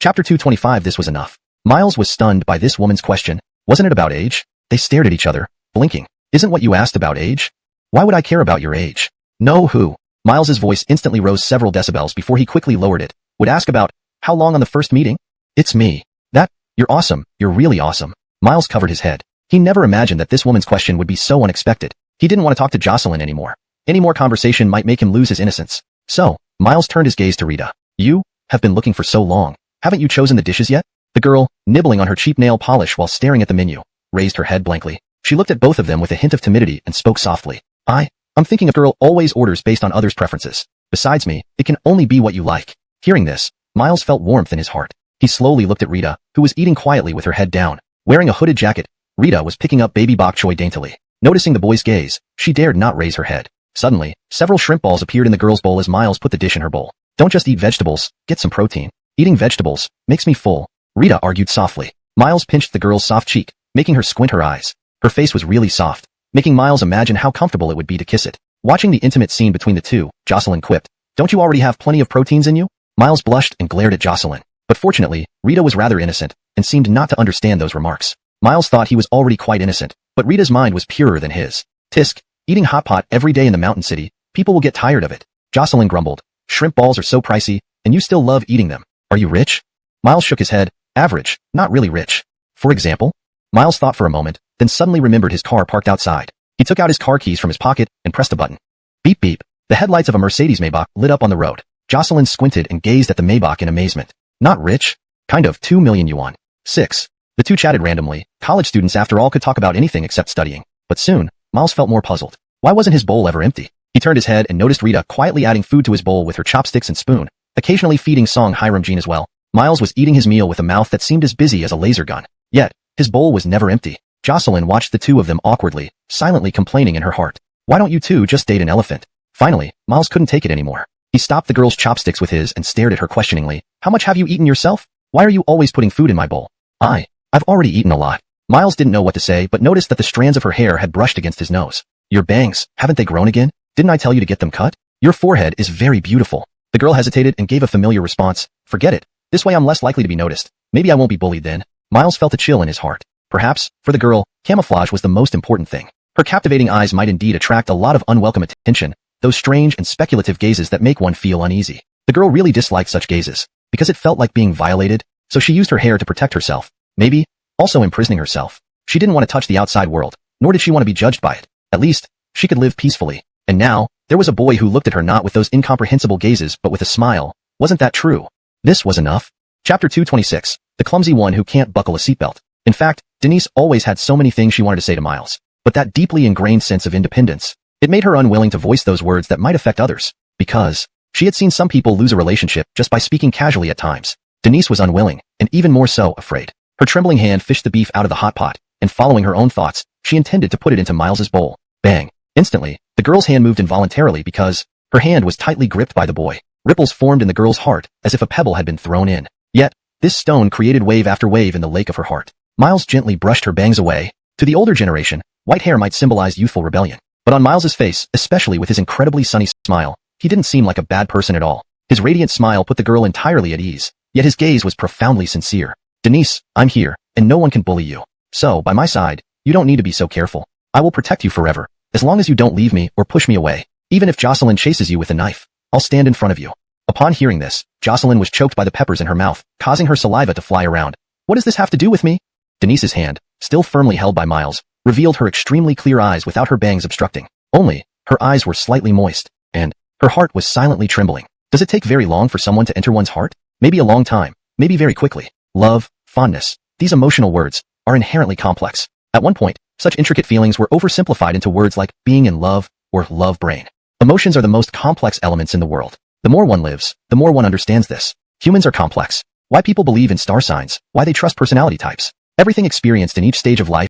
Chapter 225. This was enough. Miles was stunned by this woman's question. Wasn't it about age? They stared at each other, blinking. Isn't what you asked about age? Why would I care about your age? No, who? Miles's voice instantly rose several decibels before he quickly lowered it. Would ask about, how long on the first meeting? It's me. You're awesome, you're really awesome. Miles covered his head. He never imagined that this woman's question would be so unexpected. He didn't want to talk to Jocelyn anymore. Any more conversation might make him lose his innocence. So, Miles turned his gaze to Rita. You have been looking for so long. Haven't you chosen the dishes yet? The girl, nibbling on her cheap nail polish while staring at the menu, raised her head blankly. She looked at both of them with a hint of timidity and spoke softly. I'm thinking a girl always orders based on others' preferences. Besides me, it can only be what you like. Hearing this, Miles felt warmth in his heart. He slowly looked at Rita, who was eating quietly with her head down. Wearing a hooded jacket, Rita was picking up baby bok choy daintily. Noticing the boy's gaze, she dared not raise her head. Suddenly, several shrimp balls appeared in the girl's bowl as Miles put the dish in her bowl. Don't just eat vegetables, get some protein. Eating vegetables makes me full, Rita argued softly. Miles pinched the girl's soft cheek, making her squint her eyes. Her face was really soft, making Miles imagine how comfortable it would be to kiss it. Watching the intimate scene between the two, Jocelyn quipped, Don't you already have plenty of proteins in you? Miles blushed and glared at Jocelyn. But fortunately, Rita was rather innocent, and seemed not to understand those remarks. Miles thought he was already quite innocent, but Rita's mind was purer than his. Tisk, eating hot pot every day in the mountain city, people will get tired of it. Jocelyn grumbled. Shrimp balls are so pricey, and you still love eating them. Are you rich? Miles shook his head. Average, not really rich. For example? Miles thought for a moment, then suddenly remembered his car parked outside. He took out his car keys from his pocket and pressed a button. Beep beep. The headlights of a Mercedes Maybach lit up on the road. Jocelyn squinted and gazed at the Maybach in amazement. Not rich? Kind of 2 million yuan. 6. The two chatted randomly. College students after all could talk about anything except studying. But soon, Miles felt more puzzled. Why wasn't his bowl ever empty? He turned his head and noticed Rita quietly adding food to his bowl with her chopsticks and spoon, occasionally feeding Song Hiram Jean as well. Miles was eating his meal with a mouth that seemed as busy as a laser gun. Yet, his bowl was never empty. Jocelyn watched the two of them awkwardly, silently complaining in her heart. Why don't you two just date an elephant? Finally, Miles couldn't take it anymore. He stopped the girl's chopsticks with his and stared at her questioningly. How much have you eaten yourself? Why are you always putting food in my bowl? I've already eaten a lot. Miles didn't know what to say but noticed that the strands of her hair had brushed against his nose. Your bangs, haven't they grown again? Didn't I tell you to get them cut? Your forehead is very beautiful. The girl hesitated and gave a familiar response. Forget it. This way I'm less likely to be noticed. Maybe I won't be bullied then. Miles felt a chill in his heart. Perhaps, for the girl, camouflage was the most important thing. Her captivating eyes might indeed attract a lot of unwelcome attention, those strange and speculative gazes that make one feel uneasy. The girl really disliked such gazes, because it felt like being violated, so she used her hair to protect herself. Maybe, also imprisoning herself. She didn't want to touch the outside world, nor did she want to be judged by it. At least, she could live peacefully. And now, there was a boy who looked at her not with those incomprehensible gazes but with a smile. Wasn't that true? This was enough. Chapter 226. The clumsy one who can't buckle a seatbelt. In fact, Denise always had so many things she wanted to say to Miles. But that deeply ingrained sense of independence, it made her unwilling to voice those words that might affect others. Because she had seen some people lose a relationship just by speaking casually at times. Denise was unwilling, and even more so, afraid. Her trembling hand fished the beef out of the hot pot, and following her own thoughts, she intended to put it into Miles's bowl. Bang. Instantly, the girl's hand moved involuntarily because her hand was tightly gripped by the boy. Ripples formed in the girl's heart, as if a pebble had been thrown in. Yet, this stone created wave after wave in the lake of her heart. Miles gently brushed her bangs away. To the older generation, white hair might symbolize youthful rebellion. But on Miles's face, especially with his incredibly sunny smile, he didn't seem like a bad person at all. His radiant smile put the girl entirely at ease, yet his gaze was profoundly sincere. Denise, I'm here, and no one can bully you. So, by my side, you don't need to be so careful. I will protect you forever, as long as you don't leave me or push me away. Even if Jocelyn chases you with a knife, I'll stand in front of you. Upon hearing this, Jocelyn was choked by the peppers in her mouth, causing her saliva to fly around. What does this have to do with me? Denise's hand, still firmly held by Miles, revealed her extremely clear eyes without her bangs obstructing. Only, her eyes were slightly moist, and her heart was silently trembling. Does it take very long for someone to enter one's heart? Maybe a long time, maybe very quickly. Love, fondness, these emotional words are inherently complex. At one point, such intricate feelings were oversimplified into words like being in love or love brain. Emotions are the most complex elements in the world. The more one lives, the more one understands this. Humans are complex. Why people believe in star signs, why they trust personality types. Everything experienced in each stage of life.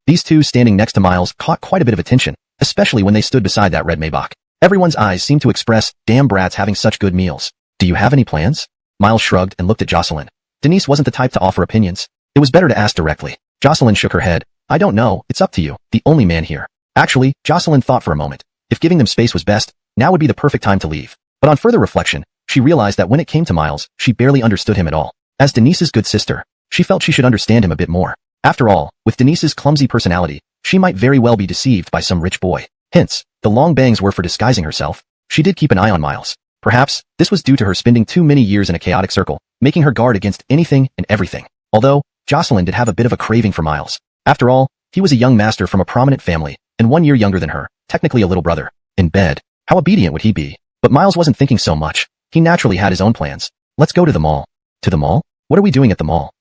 These two standing next to Miles caught quite a bit of attention, especially when they stood beside that red Maybach. Everyone's eyes seemed to express, damn brats having such good meals. Do you have any plans? Miles shrugged and looked at Jocelyn. Denise wasn't the type to offer opinions. It was better to ask directly. Jocelyn shook her head. I don't know, it's up to you, the only man here. Actually, Jocelyn thought for a moment. If giving them space was best, now would be the perfect time to leave. But on further reflection, she realized that when it came to Miles, she barely understood him at all. As Denise's good sister, she felt she should understand him a bit more. After all, with Denise's clumsy personality, she might very well be deceived by some rich boy. Hence, the long bangs were for disguising herself. She did keep an eye on Miles. Perhaps, this was due to her spending too many years in a chaotic circle, making her guard against anything and everything. Although, Jocelyn did have a bit of a craving for Miles. After all, he was a young master from a prominent family, and 1 year younger than her, technically a little brother. In bed, how obedient would he be? But Miles wasn't thinking so much. He naturally had his own plans. Let's go to the mall. To the mall? What are we doing at the mall?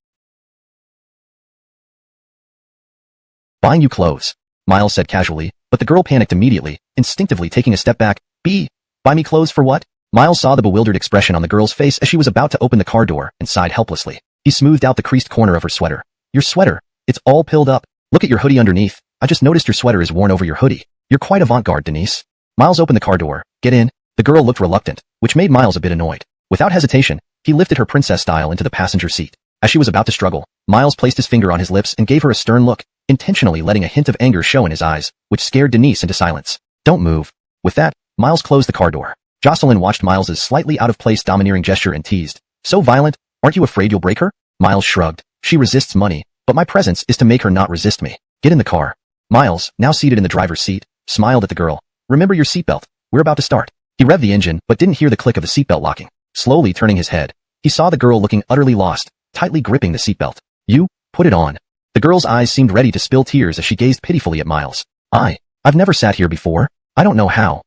Buying you clothes, Miles said casually, but the girl panicked immediately, instinctively taking a step back. Buy me clothes for what? Miles saw the bewildered expression on the girl's face as she was about to open the car door and sighed helplessly. He smoothed out the creased corner of her sweater. Your sweater, it's all pilled up. Look at your hoodie underneath. I just noticed your sweater is worn over your hoodie. You're quite avant-garde, Denise. Miles opened the car door. Get in. The girl looked reluctant, which made Miles a bit annoyed. Without hesitation, he lifted her princess style into the passenger seat. As she was about to struggle, Miles placed his finger on his lips and gave her a stern look, intentionally letting a hint of anger show in his eyes, which scared Denise into silence. Don't move. With that, Miles closed the car door. Jocelyn watched Miles's slightly out-of-place domineering gesture and teased. So violent, aren't you afraid you'll break her? Miles shrugged. She resists money, but my presence is to make her not resist me. Get in the car. Miles, now seated in the driver's seat, smiled at the girl. Remember your seatbelt. We're about to start. He revved the engine, but didn't hear the click of the seatbelt locking. Slowly turning his head, he saw the girl looking utterly lost, tightly gripping the seatbelt. You, put it on. The girl's eyes seemed ready to spill tears as she gazed pitifully at Miles. I've never sat here before. I don't know how.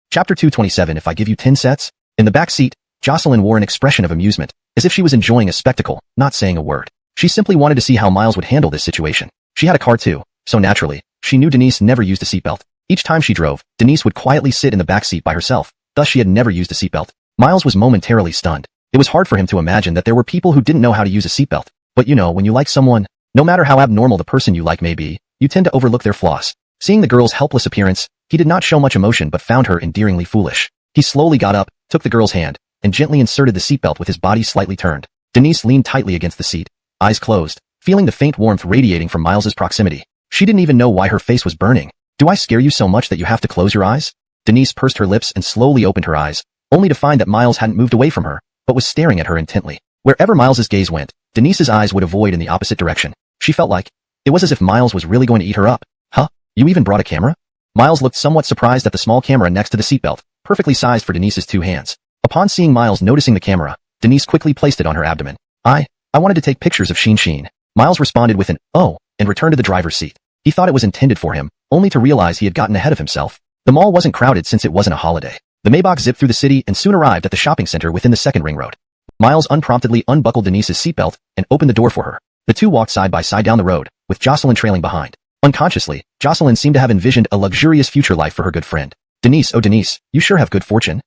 Chapter 227. If I give you 10 sets? In the back seat, Jocelyn wore an expression of amusement, as if she was enjoying a spectacle, not saying a word. She simply wanted to see how Miles would handle this situation. She had a car too, so naturally, she knew Denise never used a seatbelt. Each time she drove, Denise would quietly sit in the back seat by herself, thus she had never used a seatbelt. Miles was momentarily stunned. It was hard for him to imagine that there were people who didn't know how to use a seatbelt. But you know, when you like someone, no matter how abnormal the person you like may be, you tend to overlook their flaws. Seeing the girl's helpless appearance, he did not show much emotion but found her endearingly foolish. He slowly got up, took the girl's hand, and gently inserted the seatbelt with his body slightly turned. Denise leaned tightly against the seat, eyes closed, feeling the faint warmth radiating from Miles's proximity. She didn't even know why her face was burning. Do I scare you so much that you have to close your eyes? Denise pursed her lips and slowly opened her eyes, only to find that Miles hadn't moved away from her, but was staring at her intently. Wherever Miles's gaze went, Denise's eyes would avoid in the opposite direction. She felt like it was as if Miles was really going to eat her up. Huh? You even brought a camera? Miles looked somewhat surprised at the small camera next to the seatbelt, perfectly sized for Denise's 2 hands. Upon seeing Miles noticing the camera, Denise quickly placed it on her abdomen. I wanted to take pictures of Sheen. Miles responded with an, oh, and returned to the driver's seat. He thought it was intended for him, only to realize he had gotten ahead of himself. The mall wasn't crowded since it wasn't a holiday. The Maybach zipped through the city and soon arrived at the shopping center within the second ring road. Miles unpromptedly unbuckled Denise's seatbelt and opened the door for her. The two walked side by side down the road, with Jocelyn trailing behind. Unconsciously, Jocelyn seemed to have envisioned a luxurious future life for her good friend. Denise, oh Denise, you sure have good fortune.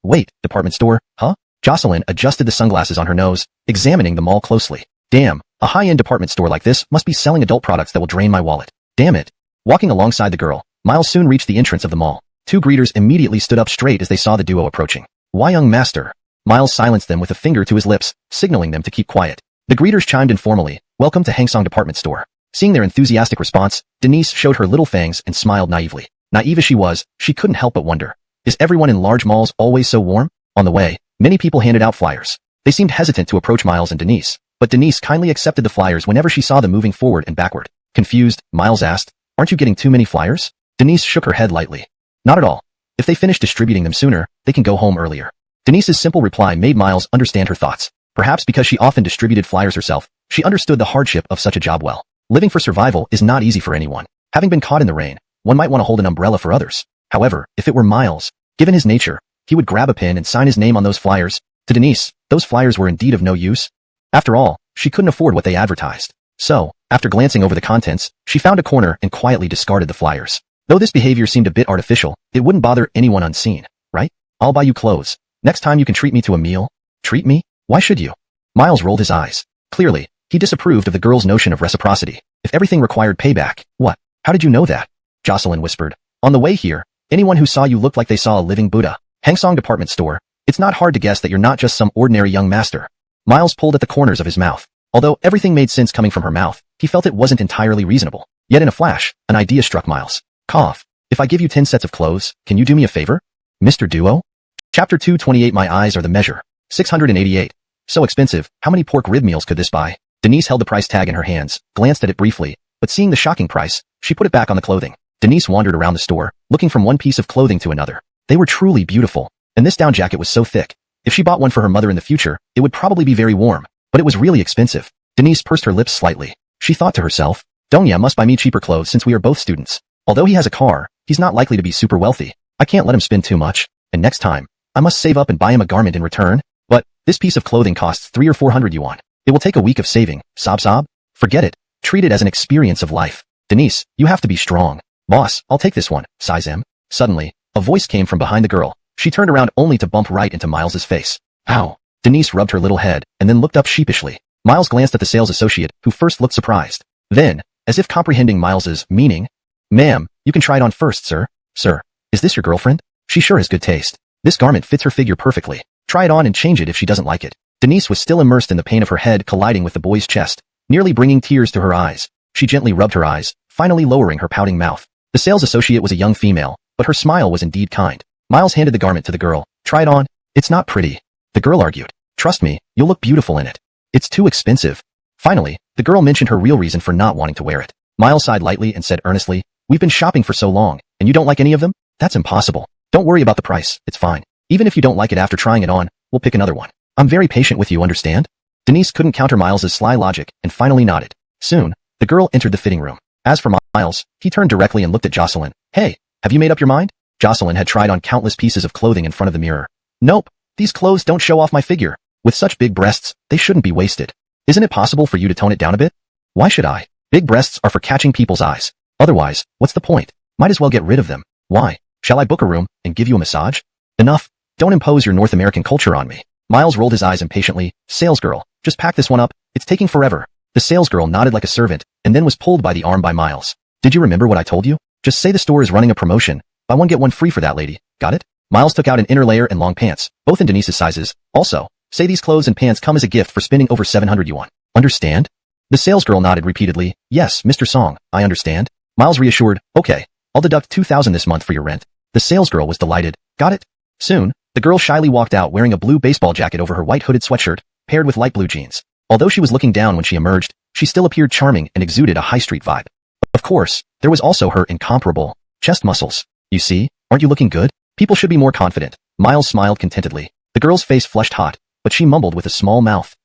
Wait, department store, huh? Jocelyn adjusted the sunglasses on her nose, examining the mall closely. Damn, a high-end department store like this must be selling adult products that will drain my wallet. Damn it. Walking alongside the girl, Miles soon reached the entrance of the mall. Two greeters immediately stood up straight as they saw the duo approaching. "Why, young master?" Miles silenced them with a finger to his lips, signaling them to keep quiet. The greeters chimed in formally, "Welcome to Hangsong Department Store." Seeing their enthusiastic response, Denise showed her little fangs and smiled naively. Naive as she was, she couldn't help but wonder, is everyone in large malls always so warm? On the way, many people handed out flyers. They seemed hesitant to approach Miles and Denise, but Denise kindly accepted the flyers whenever she saw them moving forward and backward. Confused, Miles asked, "Aren't you getting too many flyers?" Denise shook her head lightly. "Not at all. If they finish distributing them sooner, they can go home earlier." Denise's simple reply made Miles understand her thoughts. Perhaps because she often distributed flyers herself, she understood the hardship of such a job well. Living for survival is not easy for anyone. Having been caught in the rain, one might want to hold an umbrella for others. However, if it were Miles, given his nature, he would grab a pen and sign his name on those flyers. To Denise, those flyers were indeed of no use. After all, she couldn't afford what they advertised. So, after glancing over the contents, she found a corner and quietly discarded the flyers. Though this behavior seemed a bit artificial, it wouldn't bother anyone unseen, right? "I'll buy you clothes. Next time you can treat me to a meal." "Treat me? Why should you?" Miles rolled his eyes. Clearly, he disapproved of the girl's notion of reciprocity. If everything required payback, what? "How did you know that?" Jocelyn whispered. "On the way here, anyone who saw you looked like they saw a living Buddha." Hangsong Department Store. It's not hard to guess that you're not just some ordinary young master. Miles pulled at the corners of his mouth. Although everything made sense coming from her mouth, he felt it wasn't entirely reasonable. Yet in a flash, an idea struck Miles. "Cough. If I give you 10 sets of clothes, can you do me a favor? Mr. Duo?" Chapter 228 My eyes are the measure. 688. So expensive, how many pork rib meals could this buy? Denise held the price tag in her hands, glanced at it briefly, but seeing the shocking price, she put it back on the clothing. Denise wandered around the store, looking from one piece of clothing to another. They were truly beautiful, and this down jacket was so thick. If she bought one for her mother in the future, it would probably be very warm, but it was really expensive. Denise pursed her lips slightly. She thought to herself, "Donghua must buy me cheaper clothes since we are both students. Although he has a car, he's not likely to be super wealthy. I can't let him spend too much, and next time, I must save up and buy him a garment in return. But this piece of clothing costs 300 or 400 yuan. It will take a week of saving. Sob sob? Forget it. Treat it as an experience of life. Denise, you have to be strong." "Boss, I'll take this one," sighs him. Suddenly, a voice came from behind the girl. She turned around only to bump right into Miles's face. "Ow." Denise rubbed her little head, and then looked up sheepishly. Miles glanced at the sales associate, who first looked surprised. Then, as if comprehending Miles's meaning, "Ma'am, you can try it on first, sir." "Sir, is this your girlfriend? She sure has good taste. This garment fits her figure perfectly. Try it on and change it if she doesn't like it." Denise was still immersed in the pain of her head colliding with the boy's chest, nearly bringing tears to her eyes. She gently rubbed her eyes, finally lowering her pouting mouth. The sales associate was a young female, but her smile was indeed kind. Miles handed the garment to the girl. "Try it on." "It's not pretty," the girl argued. "Trust me, you'll look beautiful in it. It's too expensive." Finally, the girl mentioned her real reason for not wanting to wear it. Miles sighed lightly and said earnestly, "We've been shopping for so long, and you don't like any of them? That's impossible. Don't worry about the price, it's fine. Even if you don't like it after trying it on, we'll pick another one. I'm very patient with you, understand?" Denise couldn't counter Miles's sly logic and finally nodded. Soon, the girl entered the fitting room. As for Miles, he turned directly and looked at Jocelyn. "Hey, have you made up your mind?" Jocelyn had tried on countless pieces of clothing in front of the mirror. "Nope, these clothes don't show off my figure. With such big breasts, they shouldn't be wasted. Isn't it possible for you to tone it down a bit?" "Why should I? Big breasts are for catching people's eyes. Otherwise, what's the point? Might as well get rid of them. Why? Shall I book a room and give you a massage?" "Enough. Don't impose your North American culture on me." Miles rolled his eyes impatiently. "Salesgirl, just pack this one up. It's taking forever." The salesgirl nodded like a servant, and then was pulled by the arm by Miles. "Did you remember what I told you? Just say the store is running a promotion. Buy one get one free for that lady. Got it?" Miles took out an inner layer and long pants, both in Denise's sizes. "Also, say these clothes and pants come as a gift for spending over 700 yuan. Understand?" The salesgirl nodded repeatedly. "Yes, Mr. Song, I understand." Miles reassured, "Okay, I'll deduct 2,000 this month for your rent." The salesgirl was delighted. "Got it?" Soon, the girl shyly walked out wearing a blue baseball jacket over her white hooded sweatshirt, paired with light blue jeans. Although she was looking down when she emerged, she still appeared charming and exuded a high street vibe. Of course, there was also her incomparable chest muscles. "You see, aren't you looking good? People should be more confident." Miles smiled contentedly. The girl's face flushed hot, but she mumbled with a small mouth.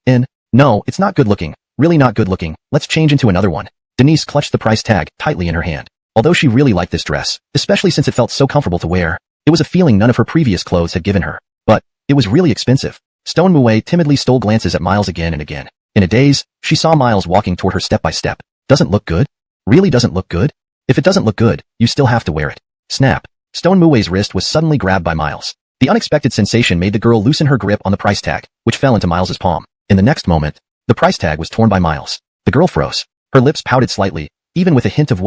"No, it's not good looking. Really not good looking. Let's change into another one." Denise clutched the price tag tightly in her hand. Although she really liked this dress, especially since it felt so comfortable to wear, it was a feeling none of her previous clothes had given her. But it was really expensive. Stone Mue timidly stole glances at Miles again and again. In a daze, she saw Miles walking toward her step by step. "Doesn't look good? Really doesn't look good? If it doesn't look good, you still have to wear it." Snap. Stone Mue's wrist was suddenly grabbed by Miles. The unexpected sensation made the girl loosen her grip on the price tag, which fell into Miles's palm. In the next moment, the price tag was torn by Miles. The girl froze. Her lips pouted slightly, even with a hint of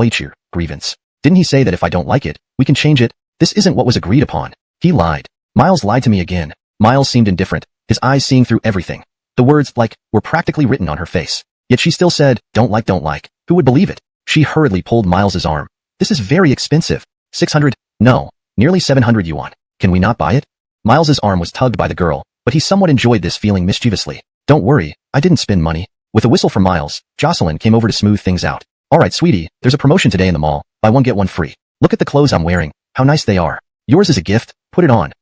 grievance. "Didn't he say that if I don't like it, we can change it?" This isn't what was agreed upon. He lied. Miles lied to me again. Miles seemed indifferent, his eyes seeing through everything. The words, like, were practically written on her face. Yet she still said, don't like. Who would believe it? She hurriedly pulled Miles's arm. This is very expensive. 600, no, nearly 700 yuan. Can we not buy it? Miles's arm was tugged by the girl, but he somewhat enjoyed this feeling mischievously. Don't worry, I didn't spend money. With a whistle from Miles, Jocelyn came over to smooth things out. Alright sweetie, there's a promotion today in the mall. Buy one get one free. Look at the clothes I'm wearing. How nice they are. Yours is a gift, put it on.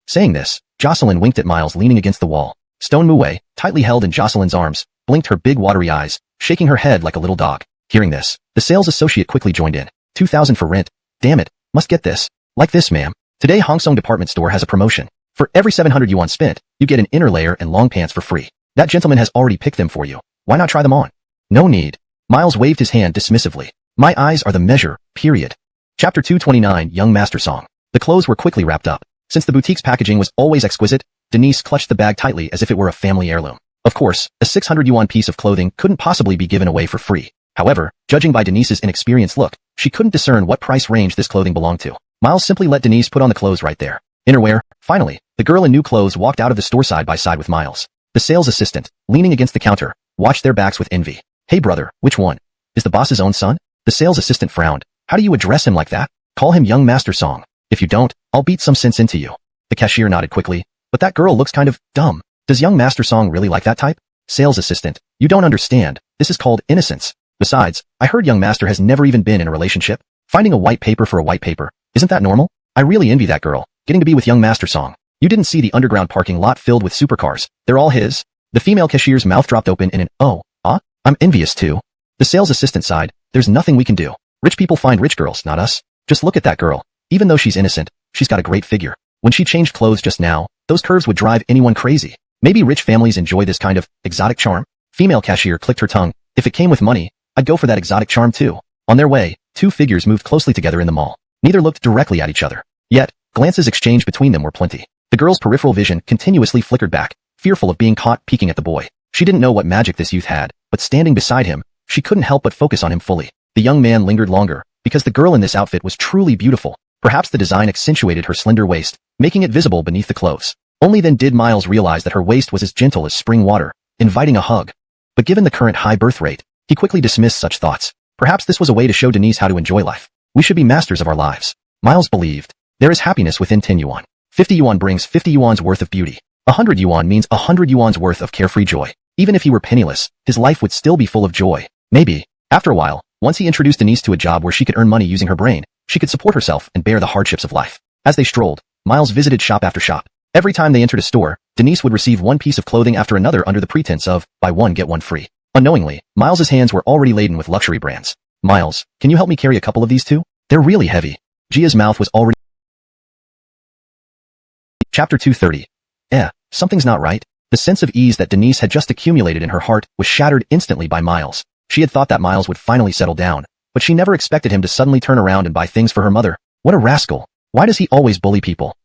Saying this, Jocelyn winked at Miles leaning against the wall. Stone Muwei, tightly held in Jocelyn's arms, blinked her big watery eyes, shaking her head like a little dog. Hearing this, the sales associate quickly joined in. 2,000 for rent. Damn it, must get this. Like this ma'am. Today Hongsong department store has a promotion. For every 700 yuan spent, you get an inner layer and long pants for free. That gentleman has already picked them for you. Why not try them on? No need. Miles waved his hand dismissively. My eyes are the measure, period. Chapter 229 Young Master Song. The clothes were quickly wrapped up. Since the boutique's packaging was always exquisite, Denise clutched the bag tightly as if it were a family heirloom. Of course, a 600 yuan piece of clothing couldn't possibly be given away for free. However, judging by Denise's inexperienced look, she couldn't discern what price range this clothing belonged to. Miles simply let Denise put on the clothes right there. Innerwear. Finally, the girl in new clothes walked out of the store side by side with Miles. The sales assistant, leaning against the counter, watched their backs with envy. Hey brother, which one? Is the boss's own son? The sales assistant frowned. How do you address him like that? Call him Young Master Song. If you don't, I'll beat some sense into you. The cashier nodded quickly. But that girl looks kind of dumb. Does Young Master Song really like that type? Sales assistant, you don't understand. This is called innocence. Besides, I heard Young Master has never even been in a relationship. Finding a white paper for a white paper. Isn't that normal? I really envy that girl, getting to be with Young Master Song. You didn't see the underground parking lot filled with supercars. They're all his. The female cashier's mouth dropped open in an, I'm envious too. The sales assistant sighed. There's nothing we can do. Rich people find rich girls, not us. Just look at that girl. Even though she's innocent, she's got a great figure. When she changed clothes just now, those curves would drive anyone crazy. Maybe rich families enjoy this kind of exotic charm. Female cashier clicked her tongue. If it came with money, I'd go for that exotic charm too. On their way, two figures moved closely together in the mall. Neither looked directly at each other. Yet, glances exchanged between them were plenty. The girl's peripheral vision continuously flickered back, fearful of being caught peeking at the boy. She didn't know what magic this youth had, but standing beside him, she couldn't help but focus on him fully. The young man lingered longer, because the girl in this outfit was truly beautiful. Perhaps the design accentuated her slender waist, making it visible beneath the clothes. Only then did Miles realize that her waist was as gentle as spring water, inviting a hug. But given the current high birth rate, he quickly dismissed such thoughts. Perhaps this was a way to show Denise how to enjoy life. We should be masters of our lives. Miles believed. There is happiness within 10 yuan. 50 yuan brings 50 yuan's worth of beauty. 100 yuan means 100 yuan's worth of carefree joy. Even if he were penniless, his life would still be full of joy. Maybe, after a while, once he introduced Denise to a job where she could earn money using her brain, she could support herself and bear the hardships of life. As they strolled, Miles visited shop after shop. Every time they entered a store, Denise would receive one piece of clothing after another under the pretense of, buy one get one free. Unknowingly, Miles's hands were already laden with luxury brands. Miles, can you help me carry a couple of these too? They're really heavy. Gia's mouth was already... Chapter 230. Something's not right. The sense of ease that Denise had just accumulated in her heart was shattered instantly by Miles. She had thought that Miles would finally settle down, but she never expected him to suddenly turn around and buy things for her mother. What a rascal. Why does he always bully people?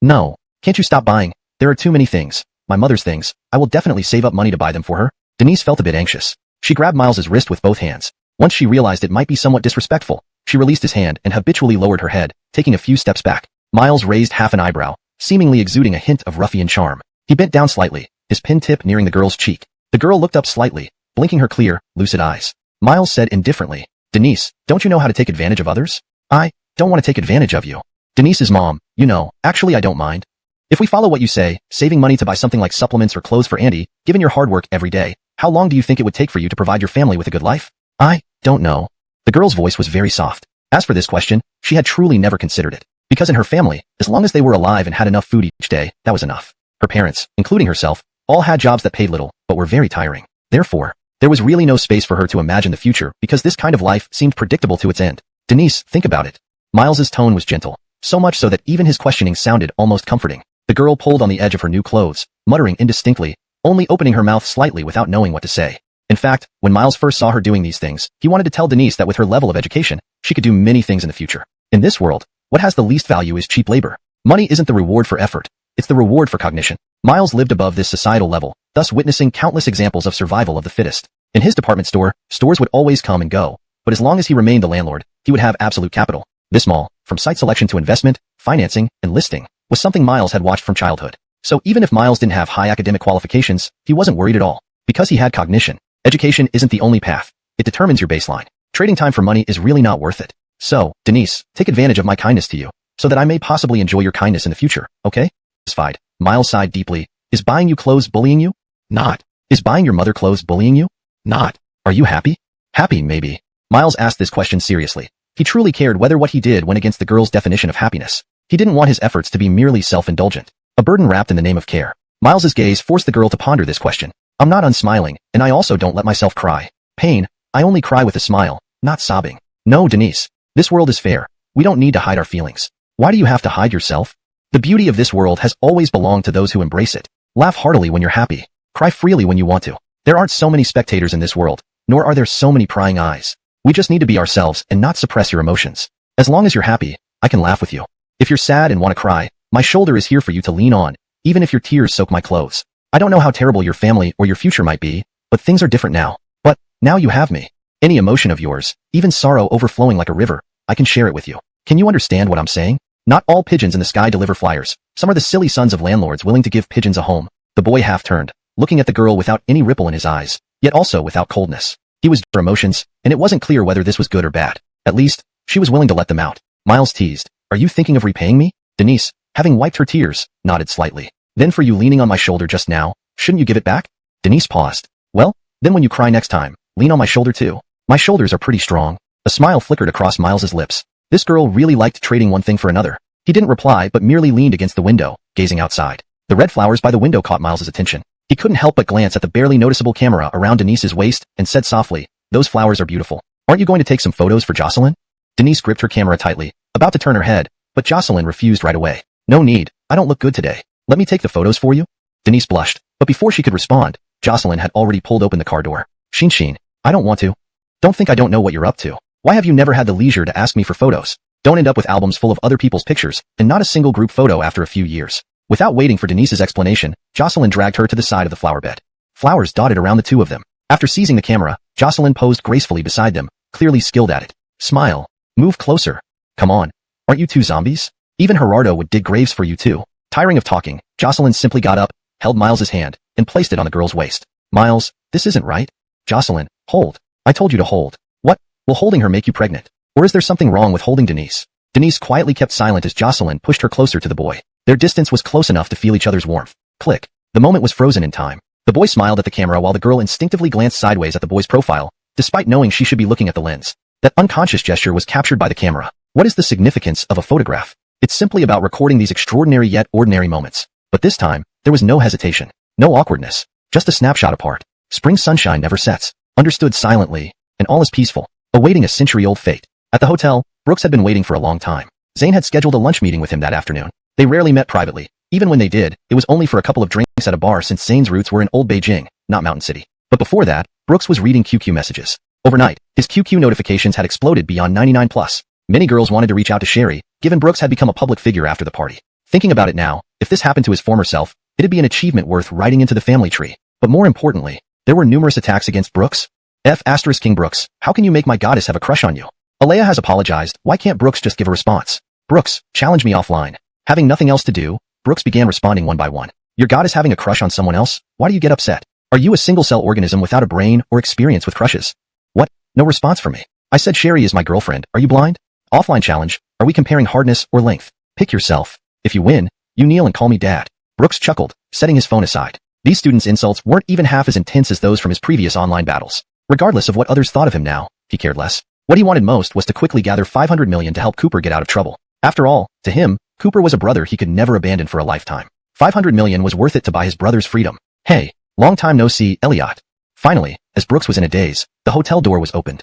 No. Can't you stop buying? There are too many things. My mother's things. I will definitely save up money to buy them for her. Denise felt a bit anxious. She grabbed Miles's wrist with both hands. Once she realized it might be somewhat disrespectful, she released his hand and habitually lowered her head, taking a few steps back. Miles raised half an eyebrow, seemingly exuding a hint of ruffian charm. He bent down slightly, his pen tip nearing the girl's cheek. The girl looked up slightly, blinking her clear, lucid eyes. Miles said indifferently, Denise, don't you know how to take advantage of others? I don't want to take advantage of you. Denise's mom, you know, actually I don't mind. If we follow what you say, saving money to buy something like supplements or clothes for Andy, given your hard work every day, how long do you think it would take for you to provide your family with a good life? I don't know. The girl's voice was very soft. As for this question, she had truly never considered it. Because in her family, as long as they were alive and had enough food each day, that was enough. Her parents, including herself, all had jobs that paid little, but were very tiring. Therefore, there was really no space for her to imagine the future because this kind of life seemed predictable to its end. Denise, think about it. Miles's tone was gentle, so much so that even his questioning sounded almost comforting. The girl pulled on the edge of her new clothes, muttering indistinctly, only opening her mouth slightly without knowing what to say. In fact, when Miles first saw her doing these things, he wanted to tell Denise that with her level of education, she could do many things in the future. In this world, what has the least value is cheap labor. Money isn't the reward for effort, it's the reward for cognition. Miles lived above this societal level, thus witnessing countless examples of survival of the fittest. In his department store, stores would always come and go, but as long as he remained the landlord, he would have absolute capital. This mall, from site selection to investment, financing, and listing, was something Miles had watched from childhood. So even if Miles didn't have high academic qualifications, he wasn't worried at all. Because he had cognition. Education isn't the only path. It determines your baseline. Trading time for money is really not worth it. So, Denise, take advantage of my kindness to you, so that I may possibly enjoy your kindness in the future, okay? Satisfied. Miles sighed deeply. Is buying you clothes bullying you? Not. Is buying your mother clothes bullying you? Not. Are you happy? Happy, maybe. Miles asked this question seriously. He truly cared whether what he did went against the girl's definition of happiness. He didn't want his efforts to be merely self-indulgent, a burden wrapped in the name of care. Miles's gaze forced the girl to ponder this question. I'm not unsmiling, and I also don't let myself cry. Pain, I only cry with a smile, not sobbing. No, Denise. This world is fair. We don't need to hide our feelings. Why do you have to hide yourself? The beauty of this world has always belonged to those who embrace it. Laugh heartily when you're happy. Cry freely when you want to. There aren't so many spectators in this world, nor are there so many prying eyes. We just need to be ourselves and not suppress your emotions. As long as you're happy, I can laugh with you. If you're sad and want to cry, my shoulder is here for you to lean on, even if your tears soak my clothes. I don't know how terrible your family or your future might be, but things are different now. But, now you have me. Any emotion of yours, even sorrow overflowing like a river, I can share it with you. Can you understand what I'm saying? Not all pigeons in the sky deliver flyers. Some are the silly sons of landlords willing to give pigeons a home. The boy half turned, looking at the girl without any ripple in his eyes, yet also without coldness. He was for emotions, and it wasn't clear whether this was good or bad. At least, she was willing to let them out. Miles teased. Are you thinking of repaying me? Denise, having wiped her tears, nodded slightly. Then for you leaning on my shoulder just now, shouldn't you give it back? Denise paused. Well, then when you cry next time, lean on my shoulder too. My shoulders are pretty strong. A smile flickered across Miles's lips. This girl really liked trading one thing for another. He didn't reply but merely leaned against the window, gazing outside. The red flowers by the window caught Miles's attention. He couldn't help but glance at the barely noticeable camera around Denise's waist and said softly, those flowers are beautiful. Aren't you going to take some photos for Jocelyn? Denise gripped her camera tightly, about to turn her head, but Jocelyn refused right away. No need, I don't look good today. Let me take the photos for you? Denise blushed, but before she could respond, Jocelyn had already pulled open the car door. Sheen, I don't want to. Don't think I don't know what you're up to. Why have you never had the leisure to ask me for photos? Don't end up with albums full of other people's pictures, and not a single group photo after a few years. Without waiting for Denise's explanation, Jocelyn dragged her to the side of the flower bed. Flowers dotted around the two of them. After seizing the camera, Jocelyn posed gracefully beside them, clearly skilled at it. Smile. Move closer. Come on. Aren't you two zombies? Even Gerardo would dig graves for you too. Tiring of talking, Jocelyn simply got up, held Miles's hand, and placed it on the girl's waist. Miles, this isn't right. Jocelyn, hold. I told you to hold. What? Will holding her make you pregnant? Or is there something wrong with holding Denise? Denise quietly kept silent as Jocelyn pushed her closer to the boy. Their distance was close enough to feel each other's warmth. Click. The moment was frozen in time. The boy smiled at the camera while the girl instinctively glanced sideways at the boy's profile, despite knowing she should be looking at the lens. That unconscious gesture was captured by the camera. What is the significance of a photograph? It's simply about recording these extraordinary yet ordinary moments. But this time, there was no hesitation, no awkwardness, just a snapshot apart. Spring sunshine never sets, understood silently, and all is peaceful, awaiting a century-old fate. At the hotel, Brooks had been waiting for a long time. Zane had scheduled a lunch meeting with him that afternoon. They rarely met privately. Even when they did, it was only for a couple of drinks at a bar since Zane's roots were in Old Beijing, not Mountain City. But before that, Brooks was reading QQ messages. Overnight, his QQ notifications had exploded beyond 99+. Many girls wanted to reach out to Sherry, given Brooks had become a public figure after the party. Thinking about it now, if this happened to his former self, it'd be an achievement worth writing into the family tree. But more importantly, there were numerous attacks against Brooks. King Brooks, how can you make my goddess have a crush on you? Alea has apologized, why can't Brooks just give a response? Brooks, challenge me offline. Having nothing else to do, Brooks began responding one by one. Your goddess having a crush on someone else? Why do you get upset? Are you a single-cell organism without a brain or experience with crushes? What? No response from me. I said Sherry is my girlfriend, are you blind? Offline challenge, are we comparing hardness or length? Pick yourself. If you win, you kneel and call me dad. Brooks chuckled, setting his phone aside. These students' insults weren't even half as intense as those from his previous online battles. Regardless of what others thought of him now, he cared less. What he wanted most was to quickly gather 500 million to help Cooper get out of trouble. After all, to him, Cooper was a brother he could never abandon for a lifetime. 500 million was worth it to buy his brother's freedom. Hey, long time no see, Elliot. Finally, as Brooks was in a daze, the hotel door was opened.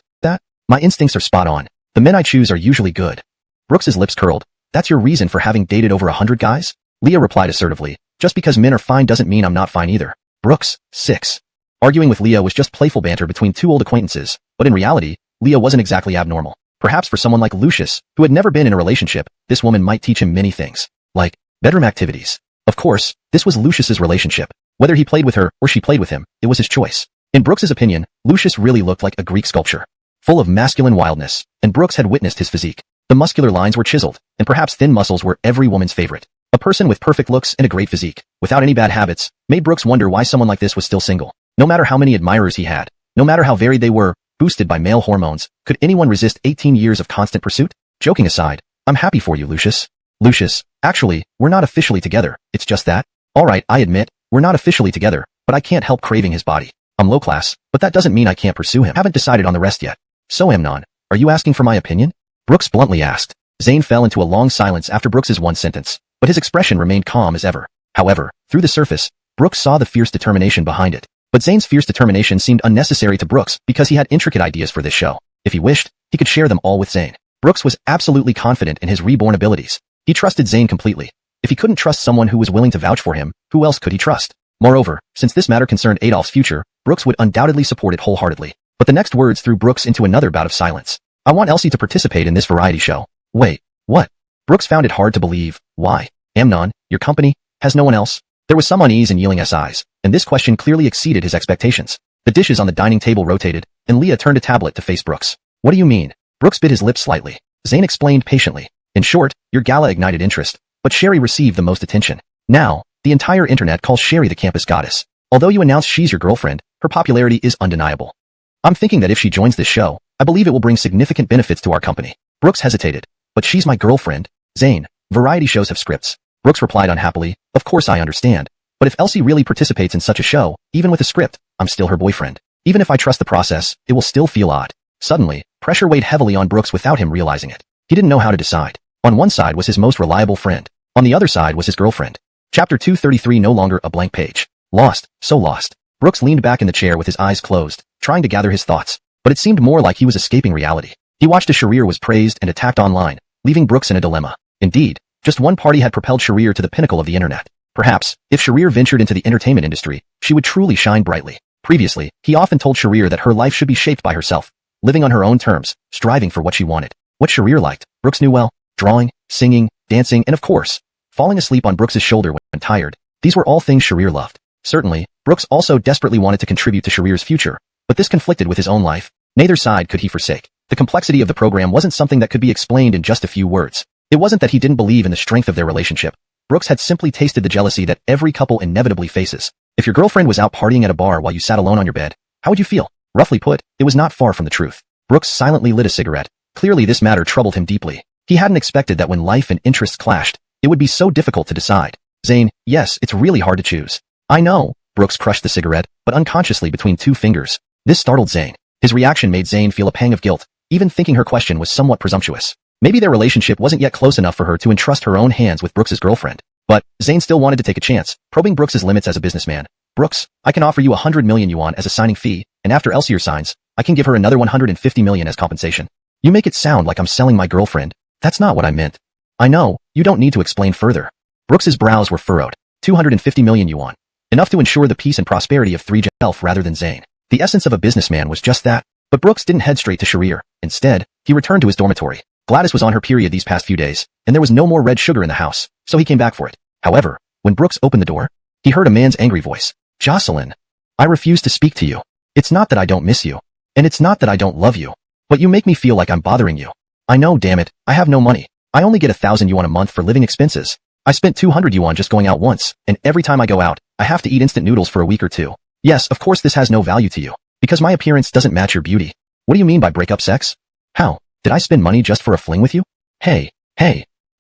My instincts are spot on. The men I choose are usually good. Brooks's lips curled. That's your reason for having dated over 100 guys? Leah replied assertively. Just because men are fine doesn't mean I'm not fine either. Brooks, 6. Arguing with Leah was just playful banter between two old acquaintances, but in reality, Leah wasn't exactly abnormal. Perhaps for someone like Lucius, who had never been in a relationship, this woman might teach him many things. Like, bedroom activities. Of course, this was Lucius's relationship. Whether he played with her or she played with him, it was his choice. In Brooks's opinion, Lucius really looked like a Greek sculpture, full of masculine wildness, and Brooks had witnessed his physique. The muscular lines were chiseled, and perhaps thin muscles were every woman's favorite. A person with perfect looks and a great physique, without any bad habits, made Brooks wonder why someone like this was still single. No matter how many admirers he had, no matter how varied they were, boosted by male hormones, could anyone resist 18 years of constant pursuit? Joking aside, I'm happy for you, Lucius. Lucius, actually, we're not officially together, it's just that. Alright, I admit, we're not officially together, but I can't help craving his body. I'm low class, but that doesn't mean I can't pursue him. Haven't decided on the rest yet. So Amnon, are you asking for my opinion? Brooks bluntly asked. Zane fell into a long silence after Brooks's one sentence, but his expression remained calm as ever. However, through the surface, Brooks saw the fierce determination behind it. But Zane's fierce determination seemed unnecessary to Brooks because he had intricate ideas for this show. If he wished, he could share them all with Zane. Brooks was absolutely confident in his reborn abilities. He trusted Zane completely. If he couldn't trust someone who was willing to vouch for him, who else could he trust? Moreover, since this matter concerned Adolf's future, Brooks would undoubtedly support it wholeheartedly. But the next words threw Brooks into another bout of silence. I want Elsie to participate in this variety show. Wait, what? Brooks found it hard to believe. Why? Amnon, your company, has no one else? There was some unease in Yiling's eyes, and this question clearly exceeded his expectations. The dishes on the dining table rotated, and Leah turned a tablet to face Brooks. What do you mean? Brooks bit his lips slightly. Zane explained patiently. In short, your gala ignited interest, but Sherry received the most attention. Now, the entire internet calls Sherry the campus goddess. Although you announced she's your girlfriend, her popularity is undeniable. I'm thinking that if she joins this show, I believe it will bring significant benefits to our company. Brooks hesitated. But she's my girlfriend. Zane, variety shows have scripts. Brooks replied unhappily, of course I understand. But if Elsie really participates in such a show, even with a script, I'm still her boyfriend. Even if I trust the process, it will still feel odd. Suddenly, pressure weighed heavily on Brooks without him realizing it. He didn't know how to decide. On one side was his most reliable friend. On the other side was his girlfriend. Chapter 233 no longer a blank page. Lost, so lost. Brooks leaned back in the chair with his eyes closed, trying to gather his thoughts. But it seemed more like he was escaping reality. He watched as Sharir was praised and attacked online, leaving Brooks in a dilemma. Indeed, just one party had propelled Sharir to the pinnacle of the internet. Perhaps, if Sharir ventured into the entertainment industry, she would truly shine brightly. Previously, he often told Sharir that her life should be shaped by herself, living on her own terms, striving for what she wanted. What Sharir liked, Brooks knew well: drawing, singing, dancing, and of course, falling asleep on Brooks's shoulder when tired. These were all things Sharir loved. Certainly, Brooks also desperately wanted to contribute to Sharir's future, but this conflicted with his own life. Neither side could he forsake. The complexity of the program wasn't something that could be explained in just a few words. It wasn't that he didn't believe in the strength of their relationship. Brooks had simply tasted the jealousy that every couple inevitably faces. If your girlfriend was out partying at a bar while you sat alone on your bed, how would you feel? Roughly put, it was not far from the truth. Brooks silently lit a cigarette. Clearly this matter troubled him deeply. He hadn't expected that when life and interests clashed, it would be so difficult to decide. Zane, yes, it's really hard to choose. I know. Brooks crushed the cigarette, but unconsciously between two fingers. This startled Zane. His reaction made Zane feel a pang of guilt, even thinking her question was somewhat presumptuous. Maybe their relationship wasn't yet close enough for her to entrust her own hands with Brooks's girlfriend. But Zane still wanted to take a chance, probing Brooks's limits as a businessman. Brooks, I can offer you 100 million yuan as a signing fee, and after Elsie signs, I can give her another 150 million as compensation. You make it sound like I'm selling my girlfriend. That's not what I meant. I know, you don't need to explain further. Brooks's brows were furrowed. 250 million yuan. Enough to ensure the peace and prosperity of three himself rather than Zane. The essence of a businessman was just that. But Brooks didn't head straight to Sharir. Instead, he returned to his dormitory. Gladys was on her period these past few days, and there was no more red sugar in the house, so he came back for it. However, when Brooks opened the door, he heard a man's angry voice. Jocelyn, I refuse to speak to you. It's not that I don't miss you, and it's not that I don't love you, but you make me feel like I'm bothering you. I know, damn it, I have no money. I only get 1,000 yuan a month for living expenses. I spent 200 yuan just going out once, and every time I go out, I have to eat instant noodles for a week or two. Yes, of course this has no value to you, because my appearance doesn't match your beauty. What do you mean by break up sex? How? Did I spend money just for a fling with you? Hey,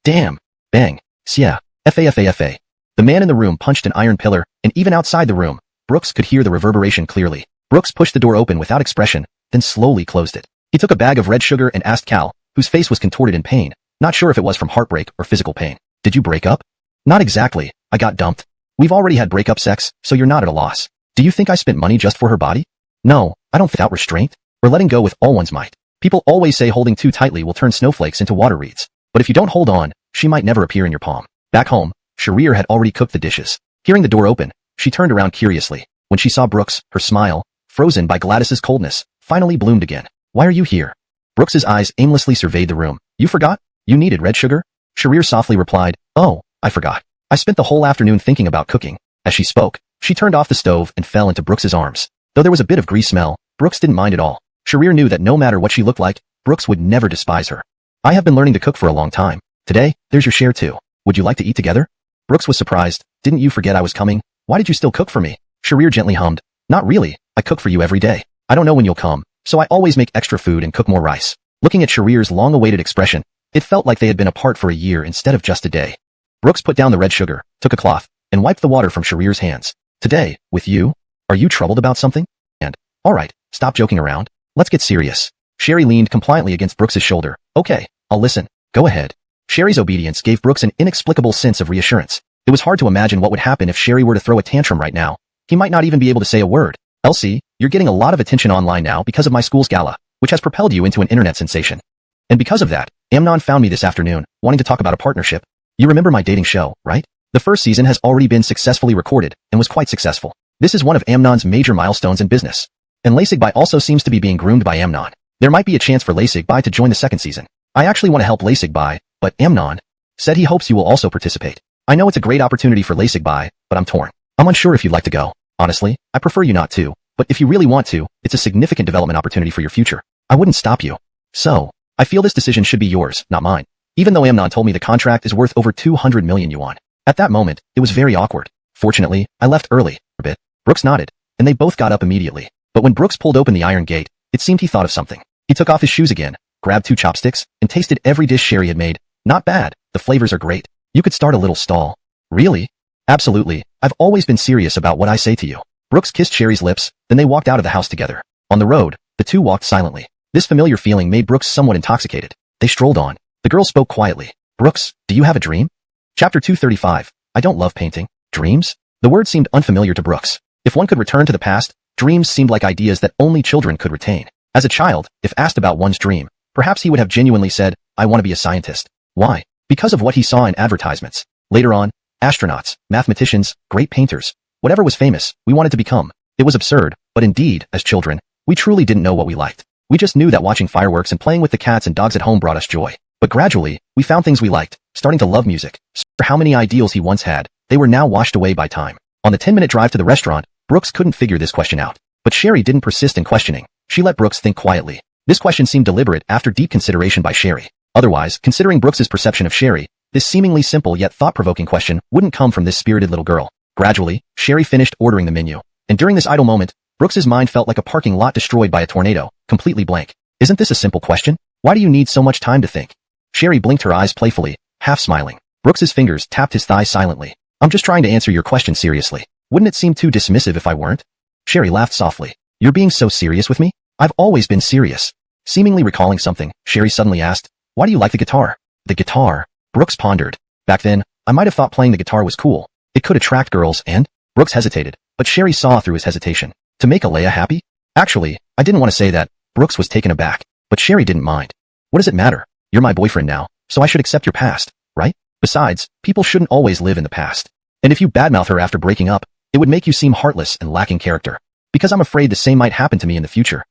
damn, bang, yeah, fa. The man in the room punched an iron pillar, and even outside the room, Brooks could hear the reverberation clearly. Brooks pushed the door open without expression, then slowly closed it. He took a bag of red sugar and asked Cal, whose face was contorted in pain, not sure if it was from heartbreak or physical pain. Did you break up? Not exactly, I got dumped. We've already had breakup sex, so you're not at a loss. Do you think I spent money just for her body? No, I don't. Without restraint, or letting go with all one's might. People always say holding too tightly will turn snowflakes into water reeds. But if you don't hold on, she might never appear in your palm. Back home, Sharir had already cooked the dishes. Hearing the door open, she turned around curiously. When she saw Brooks, her smile, frozen by Gladys's coldness, finally bloomed again. Why are you here? Brooks's eyes aimlessly surveyed the room. You forgot? You needed red sugar? Sharir softly replied, oh, I forgot. I spent the whole afternoon thinking about cooking. As she spoke, she turned off the stove and fell into Brooks's arms. Though there was a bit of grease smell, Brooks didn't mind at all. Sharir knew that no matter what she looked like, Brooks would never despise her. I have been learning to cook for a long time. Today, there's your share too. Would you like to eat together? Brooks was surprised. Didn't you forget I was coming? Why did you still cook for me? Sharir gently hummed. Not really. I cook for you every day. I don't know when you'll come, so I always make extra food and cook more rice. Looking at Sharir's long-awaited expression, it felt like they had been apart for a year instead of just a day. Brooks put down the red sugar, took a cloth, and wiped the water from Sharir's hands. Today, with you? Are you troubled about something? And, alright, stop joking around. Let's get serious. Sherry leaned compliantly against Brooks's shoulder. Okay, I'll listen. Go ahead. Sherry's obedience gave Brooks an inexplicable sense of reassurance. It was hard to imagine what would happen if Sherry were to throw a tantrum right now. He might not even be able to say a word. Elsie, you're getting a lot of attention online now because of my school's gala, which has propelled you into an internet sensation. And because of that, Amnon found me this afternoon, wanting to talk about a partnership. You remember my dating show, right? The first season has already been successfully recorded and was quite successful. This is one of Amnon's major milestones in business. And Lasig also seems to be being groomed by Amnon. There might be a chance for Lasig to join the second season. I actually want to help Lasig, but Amnon said he hopes you will also participate. I know it's a great opportunity for Lasig, but I'm torn. I'm unsure if you'd like to go. Honestly, I prefer you not to, but if you really want to, it's a significant development opportunity for your future. I wouldn't stop you. So, I feel this decision should be yours, not mine. Even though Amnon told me the contract is worth over 200 million yuan. At that moment, it was very awkward. Fortunately, I left early, a bit. Brooks nodded, and they both got up immediately. But when Brooks pulled open the iron gate, it seemed he thought of something. He took off his shoes again, grabbed 2 chopsticks, and tasted every dish Sherry had made. Not bad. The flavors are great. You could start a little stall. Really? Absolutely. I've always been serious about what I say to you. Brooks kissed Sherry's lips, then they walked out of the house together. On the road, the two walked silently. This familiar feeling made Brooks somewhat intoxicated. They strolled on. The girl spoke quietly. Brooks, do you have a dream? Chapter 235. I don't love painting. Dreams? The word seemed unfamiliar to Brooks. If one could return to the past, dreams seemed like ideas that only children could retain. As a child, if asked about one's dream, perhaps he would have genuinely said, I want to be a scientist. Why? Because of what he saw in advertisements. Later on, astronauts, mathematicians, great painters, whatever was famous, we wanted to become. It was absurd, but indeed, as children, we truly didn't know what we liked. We just knew that watching fireworks and playing with the cats and dogs at home brought us joy. But gradually, we found things we liked, starting to love music. For how many ideals he once had, they were now washed away by time. On the 10-minute drive to the restaurant, Brooks couldn't figure this question out. But Sherry didn't persist in questioning. She let Brooks think quietly. This question seemed deliberate after deep consideration by Sherry. Otherwise, considering Brooks's perception of Sherry, this seemingly simple yet thought-provoking question wouldn't come from this spirited little girl. Gradually, Sherry finished ordering the menu. And during this idle moment, Brooks's mind felt like a parking lot destroyed by a tornado, completely blank. Isn't this a simple question? Why do you need so much time to think? Sherry blinked her eyes playfully, half smiling. Brooks's fingers tapped his thigh silently. I'm just trying to answer your question seriously. Wouldn't it seem too dismissive if I weren't? Sherry laughed softly. You're being so serious with me? I've always been serious. Seemingly recalling something, Sherry suddenly asked, why do you like the guitar? The guitar? Brooks pondered. Back then, I might have thought playing the guitar was cool. It could attract girls and... Brooks hesitated, but Sherry saw through his hesitation. To make Alea happy? Actually, I didn't want to say that. Brooks was taken aback, but Sherry didn't mind. What does it matter? You're my boyfriend now, so I should accept your past, right? Besides, people shouldn't always live in the past. And if you badmouth her after breaking up, it would make you seem heartless and lacking character. Because I'm afraid the same might happen to me in the future.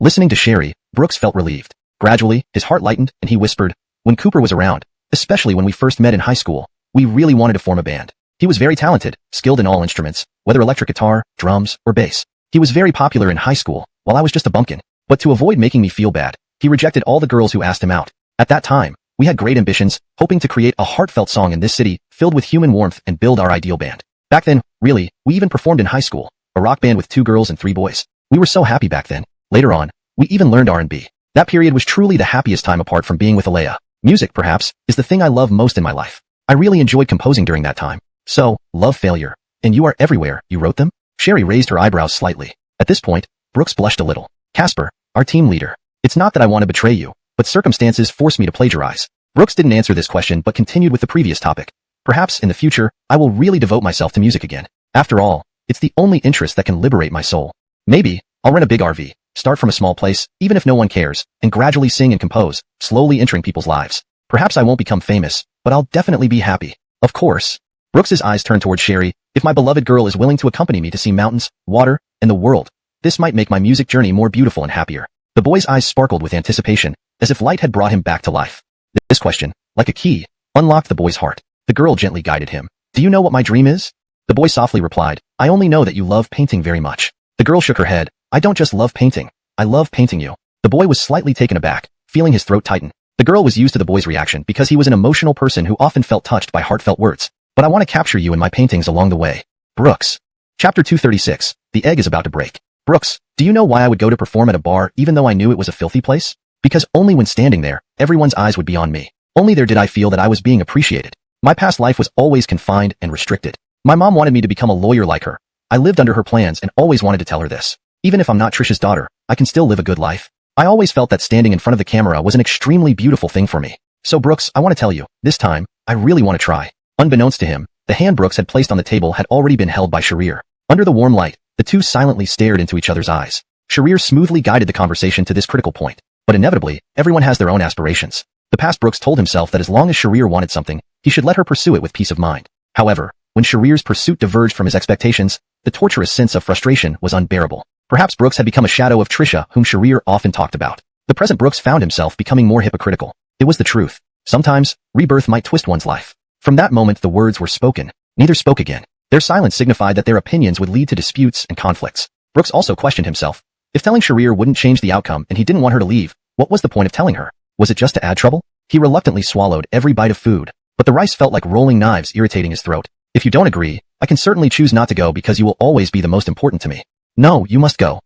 Listening to Sherry, Brooks felt relieved. Gradually, his heart lightened, and he whispered, when Cooper was around, especially when we first met in high school, we really wanted to form a band. He was very talented, skilled in all instruments, whether electric guitar, drums, or bass. He was very popular in high school, while I was just a bumpkin. But to avoid making me feel bad, he rejected all the girls who asked him out. At that time, we had great ambitions, hoping to create a heartfelt song in this city, filled with human warmth and build our ideal band. Back then, really, we even performed in high school, a rock band with 2 girls and 3 boys. We were so happy back then. Later on, we even learned R&B. That period was truly the happiest time apart from being with Alea. Music, perhaps, is the thing I love most in my life. I really enjoyed composing during that time. So, Love Failure, and You Are Everywhere, you wrote them? Sherry raised her eyebrows slightly. At this point, Brooks blushed a little. Casper, our team leader. It's not that I want to betray you, but circumstances forced me to plagiarize. Brooks didn't answer this question but continued with the previous topic. Perhaps, in the future, I will really devote myself to music again. After all, it's the only interest that can liberate my soul. Maybe, I'll rent a big RV, start from a small place, even if no one cares, and gradually sing and compose, slowly entering people's lives. Perhaps I won't become famous, but I'll definitely be happy. Of course. Brooks's eyes turned towards Sherry. If my beloved girl is willing to accompany me to see mountains, water, and the world, this might make my music journey more beautiful and happier. The boy's eyes sparkled with anticipation, as if light had brought him back to life. This question, like a key, unlocked the boy's heart. The girl gently guided him. Do you know what my dream is? The boy softly replied, I only know that you love painting very much. The girl shook her head. I don't just love painting. I love painting you. The boy was slightly taken aback, feeling his throat tighten. The girl was used to the boy's reaction because he was an emotional person who often felt touched by heartfelt words. But I want to capture you in my paintings along the way. Brooks. Chapter 236. The egg is about to break. Brooks, do you know why I would go to perform at a bar even though I knew it was a filthy place? Because only when standing there, everyone's eyes would be on me. Only there did I feel that I was being appreciated. My past life was always confined and restricted. My mom wanted me to become a lawyer like her. I lived under her plans and always wanted to tell her this. Even if I'm not Trisha's daughter, I can still live a good life. I always felt that standing in front of the camera was an extremely beautiful thing for me. So Brooks, I want to tell you, this time, I really want to try. Unbeknownst to him, the hand Brooks had placed on the table had already been held by Sharir. Under the warm light, the two silently stared into each other's eyes. Sharir smoothly guided the conversation to this critical point. But inevitably, everyone has their own aspirations. The past Brooks told himself that as long as Sharir wanted something, he should let her pursue it with peace of mind. However, when Sharir's pursuit diverged from his expectations, the torturous sense of frustration was unbearable. Perhaps Brooks had become a shadow of Trisha, whom Sharir often talked about. The present Brooks found himself becoming more hypocritical. It was the truth. Sometimes, rebirth might twist one's life. From that moment the words were spoken. Neither spoke again. Their silence signified that their opinions would lead to disputes and conflicts. Brooks also questioned himself. If telling Sharir wouldn't change the outcome and he didn't want her to leave, what was the point of telling her? Was it just to add trouble? He reluctantly swallowed every bite of food, but the rice felt like rolling knives irritating his throat. If you don't agree, I can certainly choose not to go because you will always be the most important to me. No, you must go.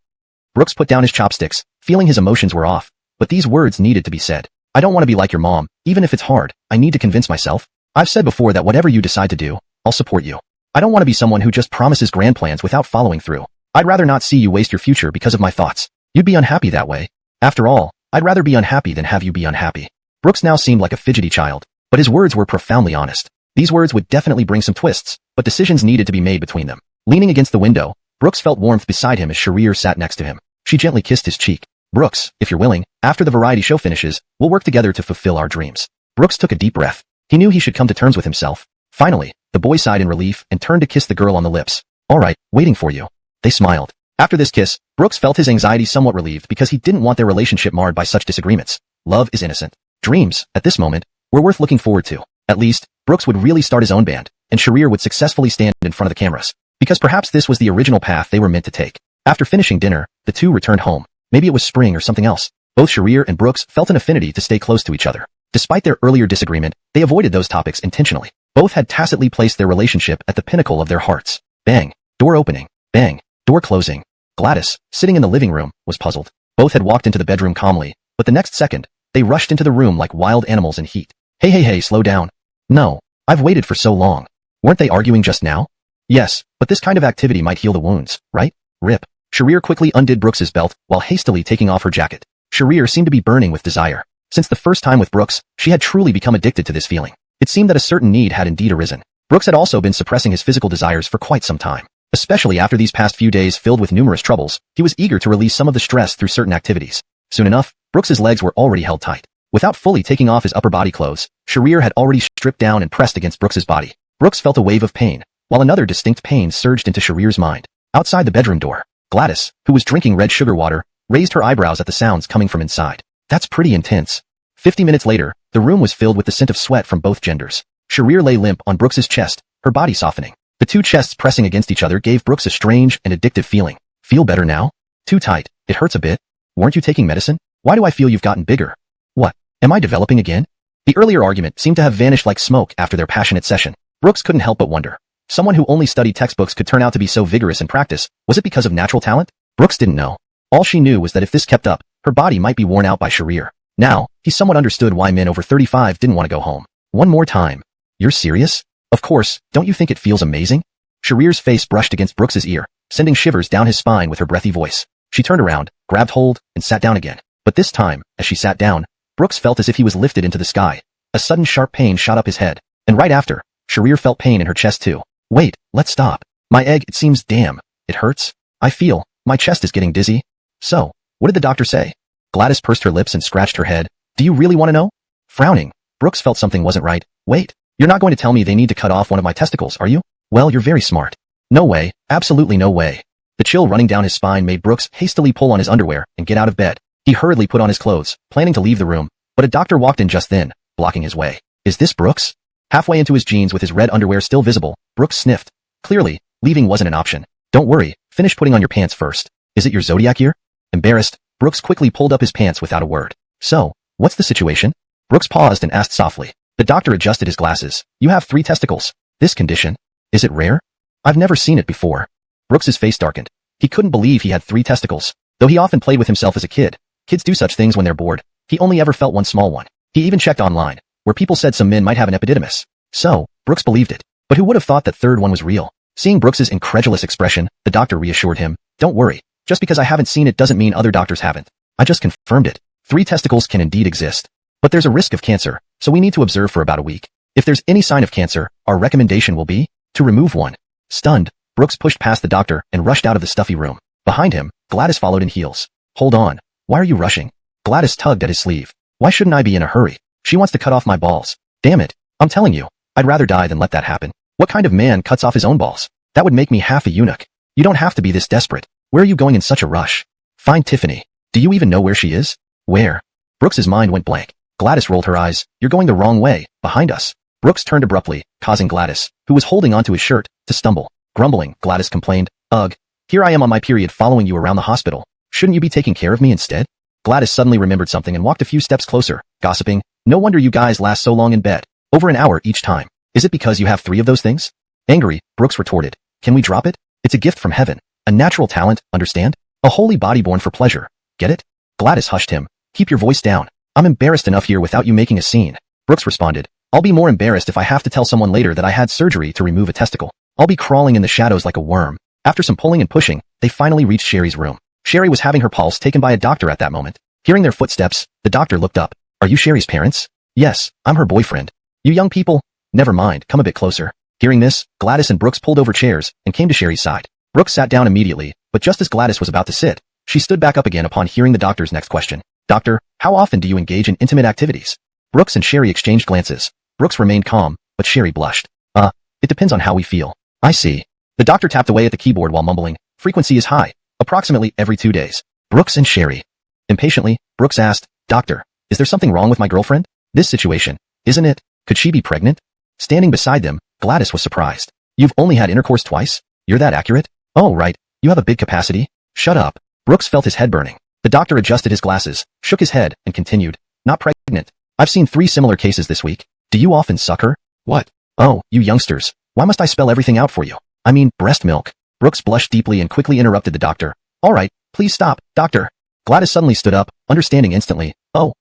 Brooks put down his chopsticks, feeling his emotions were off, but these words needed to be said. I don't want to be like your mom, even if it's hard. I need to convince myself. I've said before that whatever you decide to do, I'll support you. I don't want to be someone who just promises grand plans without following through. I'd rather not see you waste your future because of my thoughts. You'd be unhappy that way. After all, I'd rather be unhappy than have you be unhappy. Brooks now seemed like a fidgety child, but his words were profoundly honest. These words would definitely bring some twists, but decisions needed to be made between them. Leaning against the window, Brooks felt warmth beside him as Sharir sat next to him. She gently kissed his cheek. Brooks, if you're willing, after the variety show finishes, we'll work together to fulfill our dreams. Brooks took a deep breath. He knew he should come to terms with himself. Finally, the boy sighed in relief and turned to kiss the girl on the lips. All right, waiting for you. They smiled. After this kiss, Brooks felt his anxiety somewhat relieved because he didn't want their relationship marred by such disagreements. Love is innocent. Dreams, at this moment, were worth looking forward to. At least, Brooks would really start his own band, and Sharir would successfully stand in front of the cameras. Because perhaps this was the original path they were meant to take. After finishing dinner, the two returned home. Maybe it was spring or something else. Both Sharir and Brooks felt an affinity to stay close to each other. Despite their earlier disagreement, they avoided those topics intentionally. Both had tacitly placed their relationship at the pinnacle of their hearts. Bang. Door opening. Bang. Door closing. Gladys, sitting in the living room, was puzzled. Both had walked into the bedroom calmly, but the next second, they rushed into the room like wild animals in heat. Hey, slow down. No, I've waited for so long. Weren't they arguing just now? Yes, but this kind of activity might heal the wounds, right? Rip. Sharir quickly undid Brooks's belt while hastily taking off her jacket. Sharir seemed to be burning with desire. Since the first time with Brooks, she had truly become addicted to this feeling. It seemed that a certain need had indeed arisen. Brooks had also been suppressing his physical desires for quite some time. Especially after these past few days filled with numerous troubles, he was eager to release some of the stress through certain activities. Soon enough, Brooks's legs were already held tight. Without fully taking off his upper body clothes, Sharir had already stripped down and pressed against Brooks's body. Brooks felt a wave of pain, while another distinct pain surged into Sharir's mind. Outside the bedroom door, Gladys, who was drinking red sugar water, raised her eyebrows at the sounds coming from inside. That's pretty intense. 50 minutes later, the room was filled with the scent of sweat from both genders. Sharir lay limp on Brooks's chest, her body softening. The two chests pressing against each other gave Brooks a strange and addictive feeling. Feel better now? Too tight. It hurts a bit. Weren't you taking medicine? Why do I feel you've gotten bigger? What? Am I developing again? The earlier argument seemed to have vanished like smoke after their passionate session. Brooks couldn't help but wonder. Someone who only studied textbooks could turn out to be so vigorous in practice. Was it because of natural talent? Brooks didn't know. All she knew was that if this kept up, her body might be worn out by Sharir. Now, he somewhat understood why men over 35 didn't want to go home. One more time. You're serious? Of course, don't you think it feels amazing? Sharir's face brushed against Brooks's ear, sending shivers down his spine with her breathy voice. She turned around, grabbed hold, and sat down again. But this time, as she sat down, Brooks felt as if he was lifted into the sky. A sudden sharp pain shot up his head, and right after, Sharir felt pain in her chest too. Wait, let's stop. My egg, it seems, damn, it hurts. I feel, my chest is getting dizzy. So, what did the doctor say? Gladys pursed her lips and scratched her head. Do you really want to know? Frowning, Brooks felt something wasn't right. Wait, you're not going to tell me they need to cut off one of my testicles, are you? Well, you're very smart. No way, absolutely no way. The chill running down his spine made Brooks hastily pull on his underwear and get out of bed. He hurriedly put on his clothes, planning to leave the room, but a doctor walked in just then, blocking his way. Is this Brooks? Halfway into his jeans with his red underwear still visible, Brooks sniffed. Clearly, leaving wasn't an option. Don't worry, finish putting on your pants first. Is it your zodiac year? Embarrassed, Brooks quickly pulled up his pants without a word. So, what's the situation? Brooks paused and asked softly. The doctor adjusted his glasses. You have 3 testicles. This condition? Is it rare? I've never seen it before. Brooks's face darkened. He couldn't believe he had 3 testicles. Though he often played with himself as a kid. Kids do such things when they're bored. He only ever felt one small one. He even checked online, where people said some men might have an epididymis. So, Brooks believed it. But who would have thought that third one was real? Seeing Brooks's incredulous expression, the doctor reassured him. Don't worry. Just because I haven't seen it doesn't mean other doctors haven't. I just confirmed it. 3 testicles can indeed exist. But there's a risk of cancer, so we need to observe for about a week. If there's any sign of cancer, our recommendation will be to remove one. Stunned, Brooks pushed past the doctor and rushed out of the stuffy room. Behind him, Gladys followed in heels. Hold on. Why are you rushing? Gladys tugged at his sleeve. Why shouldn't I be in a hurry? She wants to cut off my balls. Damn it. I'm telling you, I'd rather die than let that happen. What kind of man cuts off his own balls? That would make me half a eunuch. You don't have to be this desperate. Where are you going in such a rush? Find Tiffany. Do you even know where she is? Where? Brooks's mind went blank. Gladys rolled her eyes. You're going the wrong way, behind us. Brooks turned abruptly, causing Gladys, who was holding onto his shirt, to stumble. Grumbling, Gladys complained, Ugh, here I am on my period following you around the hospital. Shouldn't you be taking care of me instead? Gladys suddenly remembered something and walked a few steps closer, gossiping, No wonder you guys last so long in bed. Over an hour each time. Is it because you have 3 of those things? Angry, Brooks retorted. Can we drop it? It's a gift from heaven. A natural talent, understand? A holy body born for pleasure. Get it? Gladys hushed him. Keep your voice down. I'm embarrassed enough here without you making a scene. Brooks responded. I'll be more embarrassed if I have to tell someone later that I had surgery to remove a testicle. I'll be crawling in the shadows like a worm. After some pulling and pushing, they finally reached Sherry's room. Sherry was having her pulse taken by a doctor at that moment. Hearing their footsteps, the doctor looked up. Are you Sherry's parents? Yes, I'm her boyfriend. You young people? Never mind, come a bit closer. Hearing this, Gladys and Brooks pulled over chairs and came to Sherry's side. Brooks sat down immediately, but just as Gladys was about to sit, she stood back up again upon hearing the doctor's next question. Doctor, how often do you engage in intimate activities? Brooks and Sherry exchanged glances. Brooks remained calm, but Sherry blushed. It depends on how we feel. I see. The doctor tapped away at the keyboard while mumbling. Frequency is high, approximately every 2 days. Brooks and Sherry. Impatiently, Brooks asked, Doctor, is there something wrong with my girlfriend? This situation, isn't it? Could she be pregnant? Standing beside them, Gladys was surprised. You've only had intercourse twice? You're that accurate? Oh, right. You have a big capacity? Shut up. Brooks felt his head burning. The doctor adjusted his glasses, shook his head, and continued. Not pregnant. I've seen 3 similar cases this week. Do you often suck her? What? Oh, you youngsters. Why must I spell everything out for you? I mean, breast milk. Brooks blushed deeply and quickly interrupted the doctor. All right, please stop, doctor. Gladys suddenly stood up, understanding instantly. Oh,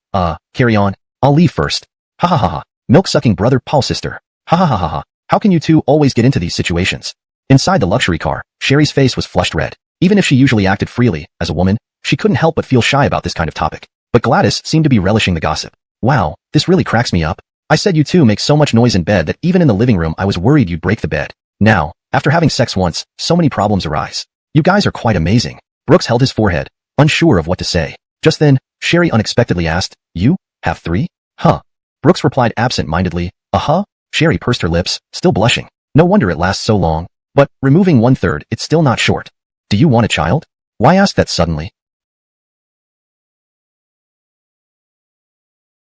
carry on. I'll leave first. Ha ha ha ha. Milk-sucking brother, Paul sister. Ha ha ha ha ha. How can you two always get into these situations? Inside the luxury car, Sherry's face was flushed red. Even if she usually acted freely, as a woman, she couldn't help but feel shy about this kind of topic. But Gladys seemed to be relishing the gossip. Wow, this really cracks me up. I said you two make so much noise in bed that even in the living room I was worried you'd break the bed. Now, after having sex once, so many problems arise. You guys are quite amazing. Brooks held his forehead, unsure of what to say. Just then, Sherry unexpectedly asked, You have 3? Huh. Brooks replied absent-mindedly, Uh-huh. Sherry pursed her lips, still blushing. No wonder it lasts so long. But, removing 1/3, it's still not short. Do you want a child? Why ask that suddenly?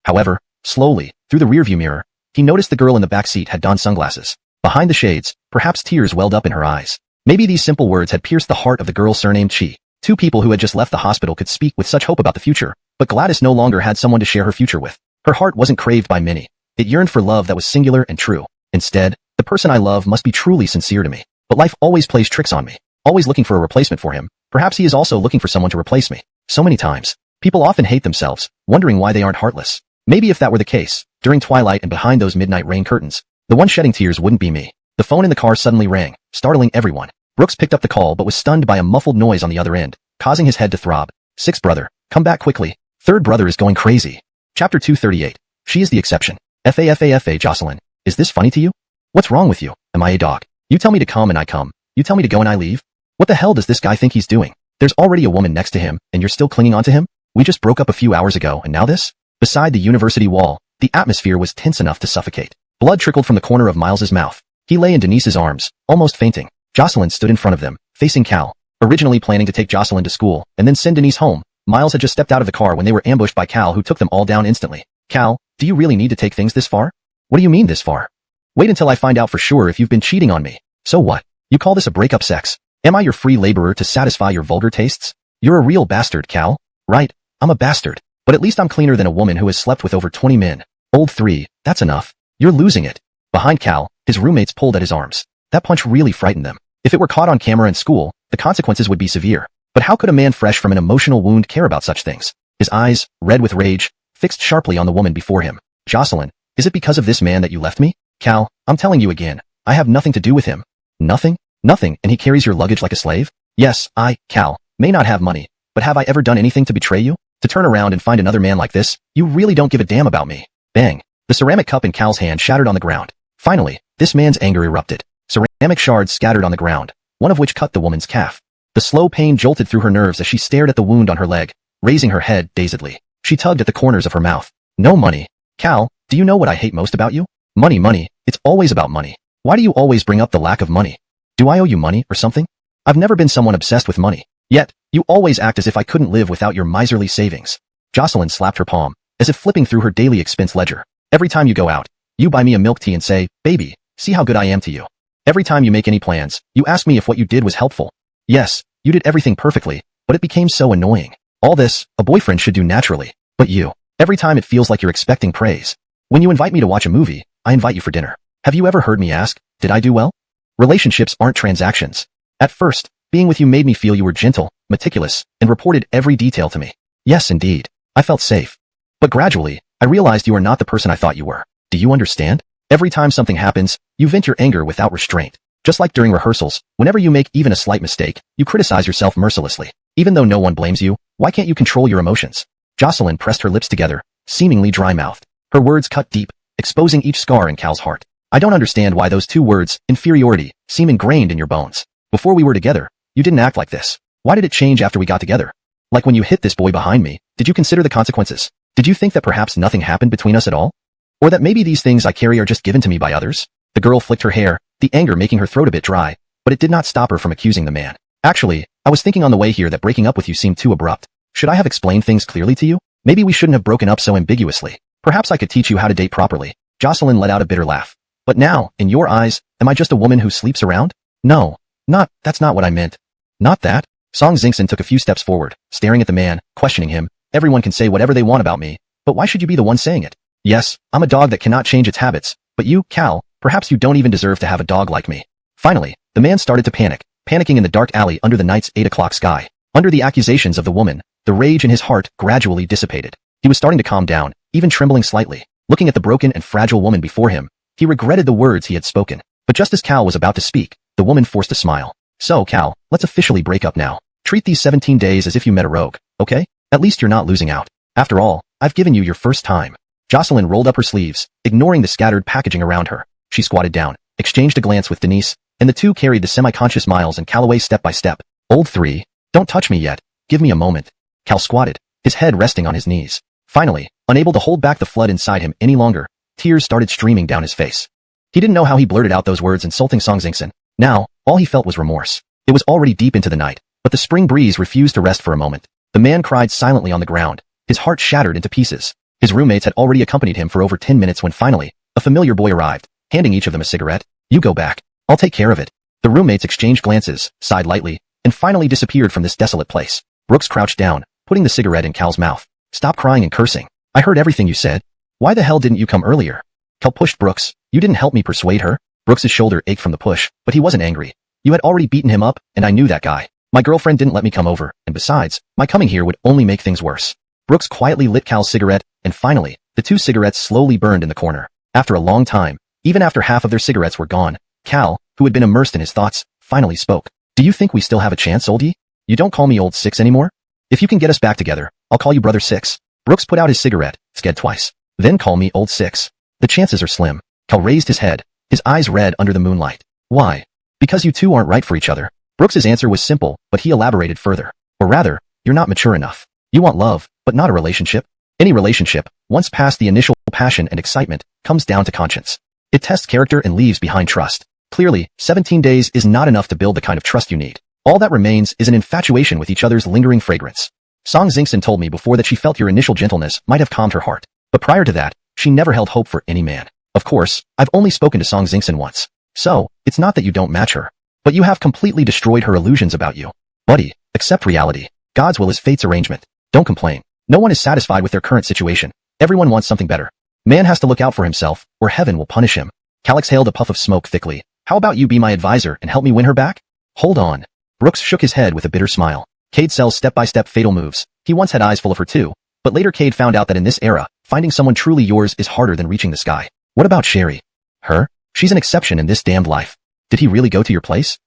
However, slowly, through the rearview mirror, he noticed the girl in the back seat had donned sunglasses. Behind the shades, perhaps tears welled up in her eyes. Maybe these simple words had pierced the heart of the girl surnamed Chi. 2 people who had just left the hospital could speak with such hope about the future, but Gladys no longer had someone to share her future with. Her heart wasn't craved by many. It yearned for love that was singular and true. Instead, the person I love must be truly sincere to me. But life always plays tricks on me. Always looking for a replacement for him. Perhaps he is also looking for someone to replace me. So many times. People often hate themselves, wondering why they aren't heartless. Maybe if that were the case, during twilight and behind those midnight rain curtains, the one shedding tears wouldn't be me. The phone in the car suddenly rang, startling everyone. Brooks picked up the call but was stunned by a muffled noise on the other end, causing his head to throb. 6th brother, come back quickly. 3rd brother is going crazy. Chapter 238. She is the exception. F-A-F-A-F-A Jocelyn. Is this funny to you? What's wrong with you? Am I a dog? You tell me to come and I come. You tell me to go and I leave? What the hell does this guy think he's doing? There's already a woman next to him, and you're still clinging on to him? We just broke up a few hours ago, and now this? Beside the university wall, the atmosphere was tense enough to suffocate. Blood trickled from the corner of Miles's mouth. He lay in Denise's arms, almost fainting. Jocelyn stood in front of them, facing Cal. Originally planning to take Jocelyn to school, and then send Denise home, Miles had just stepped out of the car when they were ambushed by Cal, who took them all down instantly. Cal, do you really need to take things this far? What do you mean this far? Wait until I find out for sure if you've been cheating on me. So what? You call this a breakup sex? Am I your free laborer to satisfy your vulgar tastes? You're a real bastard, Cal. Right, I'm a bastard. But at least I'm cleaner than a woman who has slept with over 20 men. Old 3, that's enough. You're losing it. Behind Cal, his roommates pulled at his arms. That punch really frightened them. If it were caught on camera in school, the consequences would be severe. But how could a man fresh from an emotional wound care about such things? His eyes, red with rage, fixed sharply on the woman before him. Jocelyn, is it because of this man that you left me? Cal, I'm telling you again, I have nothing to do with him. Nothing? Nothing, and he carries your luggage like a slave? Yes, Cal, may not have money, but have I ever done anything to betray you? To turn around and find another man like this, you really don't give a damn about me. Bang. The ceramic cup in Cal's hand shattered on the ground. Finally, this man's anger erupted. Ceramic shards scattered on the ground, one of which cut the woman's calf. The slow pain jolted through her nerves as she stared at the wound on her leg, raising her head dazedly. She tugged at the corners of her mouth. No money. Cal, do you know what I hate most about you? Money, it's always about money. Why do you always bring up the lack of money? Do I owe you money or something? I've never been someone obsessed with money. Yet, you always act as if I couldn't live without your miserly savings. Jocelyn slapped her palm, as if flipping through her daily expense ledger. Every time you go out, you buy me a milk tea and say, baby, see how good I am to you. Every time you make any plans, you ask me if what you did was helpful. Yes, you did everything perfectly, but it became so annoying. All this, a boyfriend should do naturally. But you, every time it feels like you're expecting praise. When you invite me to watch a movie, I invite you for dinner. Have you ever heard me ask, did I do well? Relationships aren't transactions. At first, being with you made me feel you were gentle, meticulous, and reported every detail to me. Yes, indeed. I felt safe. But gradually, I realized you are not the person I thought you were. Do you understand? Every time something happens, you vent your anger without restraint. Just like during rehearsals, whenever you make even a slight mistake, you criticize yourself mercilessly. Even though no one blames you, why can't you control your emotions? Jocelyn pressed her lips together, seemingly dry-mouthed. Her words cut deep, exposing each scar in Cal's heart. I don't understand why those two words, inferiority, seem ingrained in your bones. Before we were together, you didn't act like this. Why did it change after we got together? Like when you hit this boy behind me, did you consider the consequences? Did you think that perhaps nothing happened between us at all? Or that maybe these things I carry are just given to me by others? The girl flicked her hair, the anger making her throat a bit dry, but it did not stop her from accusing the man. Actually, I was thinking on the way here that breaking up with you seemed too abrupt. Should I have explained things clearly to you? Maybe we shouldn't have broken up so ambiguously. Perhaps I could teach you how to date properly. Jocelyn let out a bitter laugh. But now, in your eyes, am I just a woman who sleeps around? No. That's not what I meant. Not that? Song Xingxin took a few steps forward, staring at the man, questioning him. Everyone can say whatever they want about me, but why should you be the one saying it? Yes, I'm a dog that cannot change its habits, but you, Cal, perhaps you don't even deserve to have a dog like me. Finally, the man started to panic, panicking in the dark alley under the night's 8 o'clock sky. Under the accusations of the woman, the rage in his heart gradually dissipated. He was starting to calm down, even trembling slightly. Looking at the broken and fragile woman before him, he regretted the words he had spoken. But just as Cal was about to speak, the woman forced a smile. So, Cal, let's officially break up now. Treat these 17 days as if you met a rogue, okay? At least you're not losing out. After all, I've given you your first time. Jocelyn rolled up her sleeves, ignoring the scattered packaging around her. She squatted down, exchanged a glance with Denise, and the two carried the semi-conscious Miles and Cal away step by step. Old 3, don't touch me yet. Give me a moment. Cal squatted, his head resting on his knees. Finally, unable to hold back the flood inside him any longer, tears started streaming down his face. He didn't know how he blurted out those words insulting Song Xingxin. Now, all he felt was remorse. It was already deep into the night, but the spring breeze refused to rest for a moment. The man cried silently on the ground, his heart shattered into pieces. His roommates had already accompanied him for over 10 minutes when finally, a familiar boy arrived, handing each of them a cigarette. You go back. I'll take care of it. The roommates exchanged glances, sighed lightly, and finally disappeared from this desolate place. Brooks crouched down, putting the cigarette in Cal's mouth. Stop crying and cursing. I heard everything you said. Why the hell didn't you come earlier? Cal pushed Brooks. You didn't help me persuade her. Brooks's shoulder ached from the push, but he wasn't angry. You had already beaten him up, and I knew that guy. My girlfriend didn't let me come over, and besides, my coming here would only make things worse. Brooks quietly lit Cal's cigarette, and finally, the two cigarettes slowly burned in the corner. After a long time, even after half of their cigarettes were gone, Cal, who had been immersed in his thoughts, finally spoke. Do you think we still have a chance, oldie? You don't call me old 6 anymore? If you can get us back together, I'll call you brother 6. Brooks put out his cigarette, sked twice. Then call me old 6. The chances are slim. Cal raised his head, his eyes red under the moonlight. Why? Because you two aren't right for each other. Brooks's answer was simple, but he elaborated further. Or rather, you're not mature enough. You want love, but not a relationship. Any relationship, once past the initial passion and excitement, comes down to conscience. It tests character and leaves behind trust. Clearly, 17 days is not enough to build the kind of trust you need. All that remains is an infatuation with each other's lingering fragrance. Song Xingxin told me before that she felt your initial gentleness might have calmed her heart. But prior to that, she never held hope for any man. Of course, I've only spoken to Song Xingxin once. So, it's not that you don't match her. But you have completely destroyed her illusions about you. Buddy, accept reality. God's will is fate's arrangement. Don't complain. No one is satisfied with their current situation. Everyone wants something better. Man has to look out for himself, or heaven will punish him. Cal exhaled a puff of smoke thickly. How about you be my advisor and help me win her back? Hold on. Brooks shook his head with a bitter smile. Cade sells step-by-step fatal moves. He once had eyes full of her too, but later Cade found out that in this era, finding someone truly yours is harder than reaching the sky. What about Sherry? Her? She's an exception in this damned life. Did he really go to your place?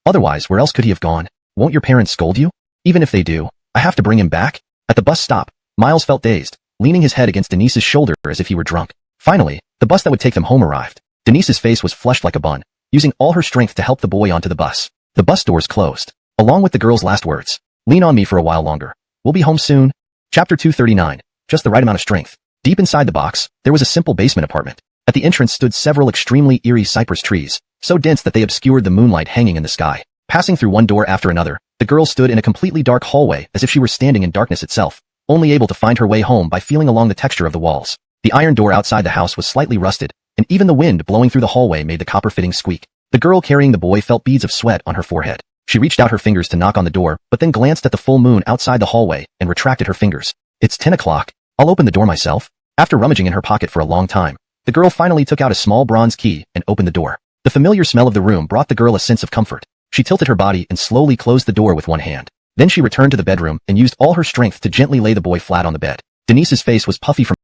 Otherwise, where else could he have gone? Won't your parents scold you? Even if they do, I have to bring him back? At the bus stop, Miles felt dazed, leaning his head against Denise's shoulder as if he were drunk. Finally, the bus that would take them home arrived. Denise's face was flushed like a bun, using all her strength to help the boy onto the bus. The bus doors closed, along with the girl's last words. Lean on me for a while longer. We'll be home soon. Chapter 239. Just the right amount of strength. Deep inside the box, there was a simple basement apartment. At the entrance stood several extremely eerie cypress trees, so dense that they obscured the moonlight hanging in the sky. Passing through one door after another, the girl stood in a completely dark hallway as if she were standing in darkness itself, only able to find her way home by feeling along the texture of the walls. The iron door outside the house was slightly rusted, and even the wind blowing through the hallway made the copper fittings squeak. The girl carrying the boy felt beads of sweat on her forehead. She reached out her fingers to knock on the door, but then glanced at the full moon outside the hallway and retracted her fingers. It's 10 o'clock. I'll open the door myself. After rummaging in her pocket for a long time, the girl finally took out a small bronze key and opened the door. The familiar smell of the room brought the girl a sense of comfort. She tilted her body and slowly closed the door with one hand. Then she returned to the bedroom and used all her strength to gently lay the boy flat on the bed. Denise's face was puffy from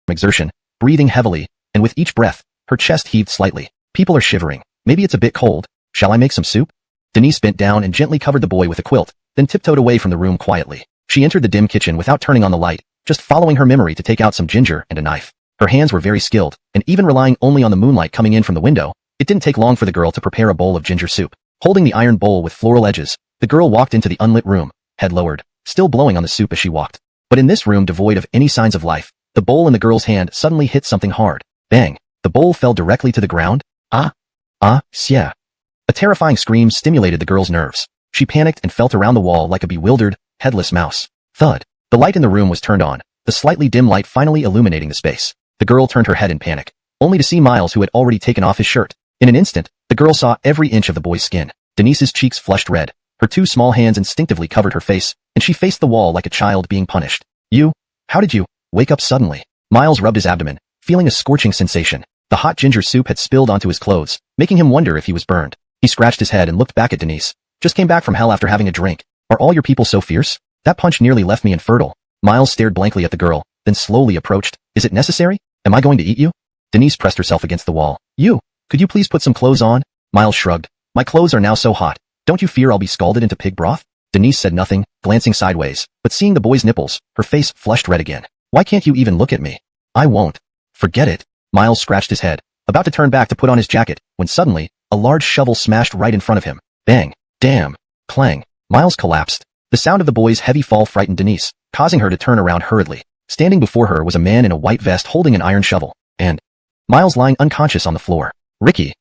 exertion, breathing heavily, and with each breath, her chest heaved slightly. People are shivering. Maybe it's a bit cold. Shall I make some soup? Denise bent down and gently covered the boy with a quilt, then tiptoed away from the room quietly. She entered the dim kitchen without turning on the light, just following her memory to take out some ginger and a knife. Her hands were very skilled, and even relying only on the moonlight coming in from the window, it didn't take long for the girl to prepare a bowl of ginger soup. Holding the iron bowl with floral edges, the girl walked into the unlit room, head lowered, still blowing on the soup as she walked. But in this room devoid of any signs of life, the bowl in the girl's hand suddenly hit something hard. Bang! The bowl fell directly to the ground. Yeah. A terrifying scream stimulated the girl's nerves. She panicked and felt around the wall like a bewildered, headless mouse. Thud. The light in the room was turned on, the slightly dim light finally illuminating the space. The girl turned her head in panic, only to see Miles, who had already taken off his shirt. In an instant, the girl saw every inch of the boy's skin. Denise's cheeks flushed red. Her two small hands instinctively covered her face, and she faced the wall like a child being punished. How did you wake up suddenly? Miles rubbed his abdomen, feeling a scorching sensation. The hot ginger soup had spilled onto his clothes, making him wonder if he was burned. He scratched his head and looked back at Denise. Just came back from hell after having a drink. Are all your people so fierce? That punch nearly left me infertile. Miles stared blankly at the girl, then slowly approached. Is it necessary? Am I going to eat you? Denise pressed herself against the wall. Could you please put some clothes on? Miles shrugged. My clothes are now so hot. Don't you fear I'll be scalded into pig broth? Denise said nothing, glancing sideways, but seeing the boy's nipples, her face flushed red again. Why can't you even look at me? I won't. Forget it. Miles scratched his head, about to turn back to put on his jacket, when suddenly, a large shovel smashed right in front of him. Bang! Damn! Clang! Miles collapsed. The sound of the boy's heavy fall frightened Denise, causing her to turn around hurriedly. Standing before her was a man in a white vest holding an iron shovel, and Miles lying unconscious on the floor. Ricky!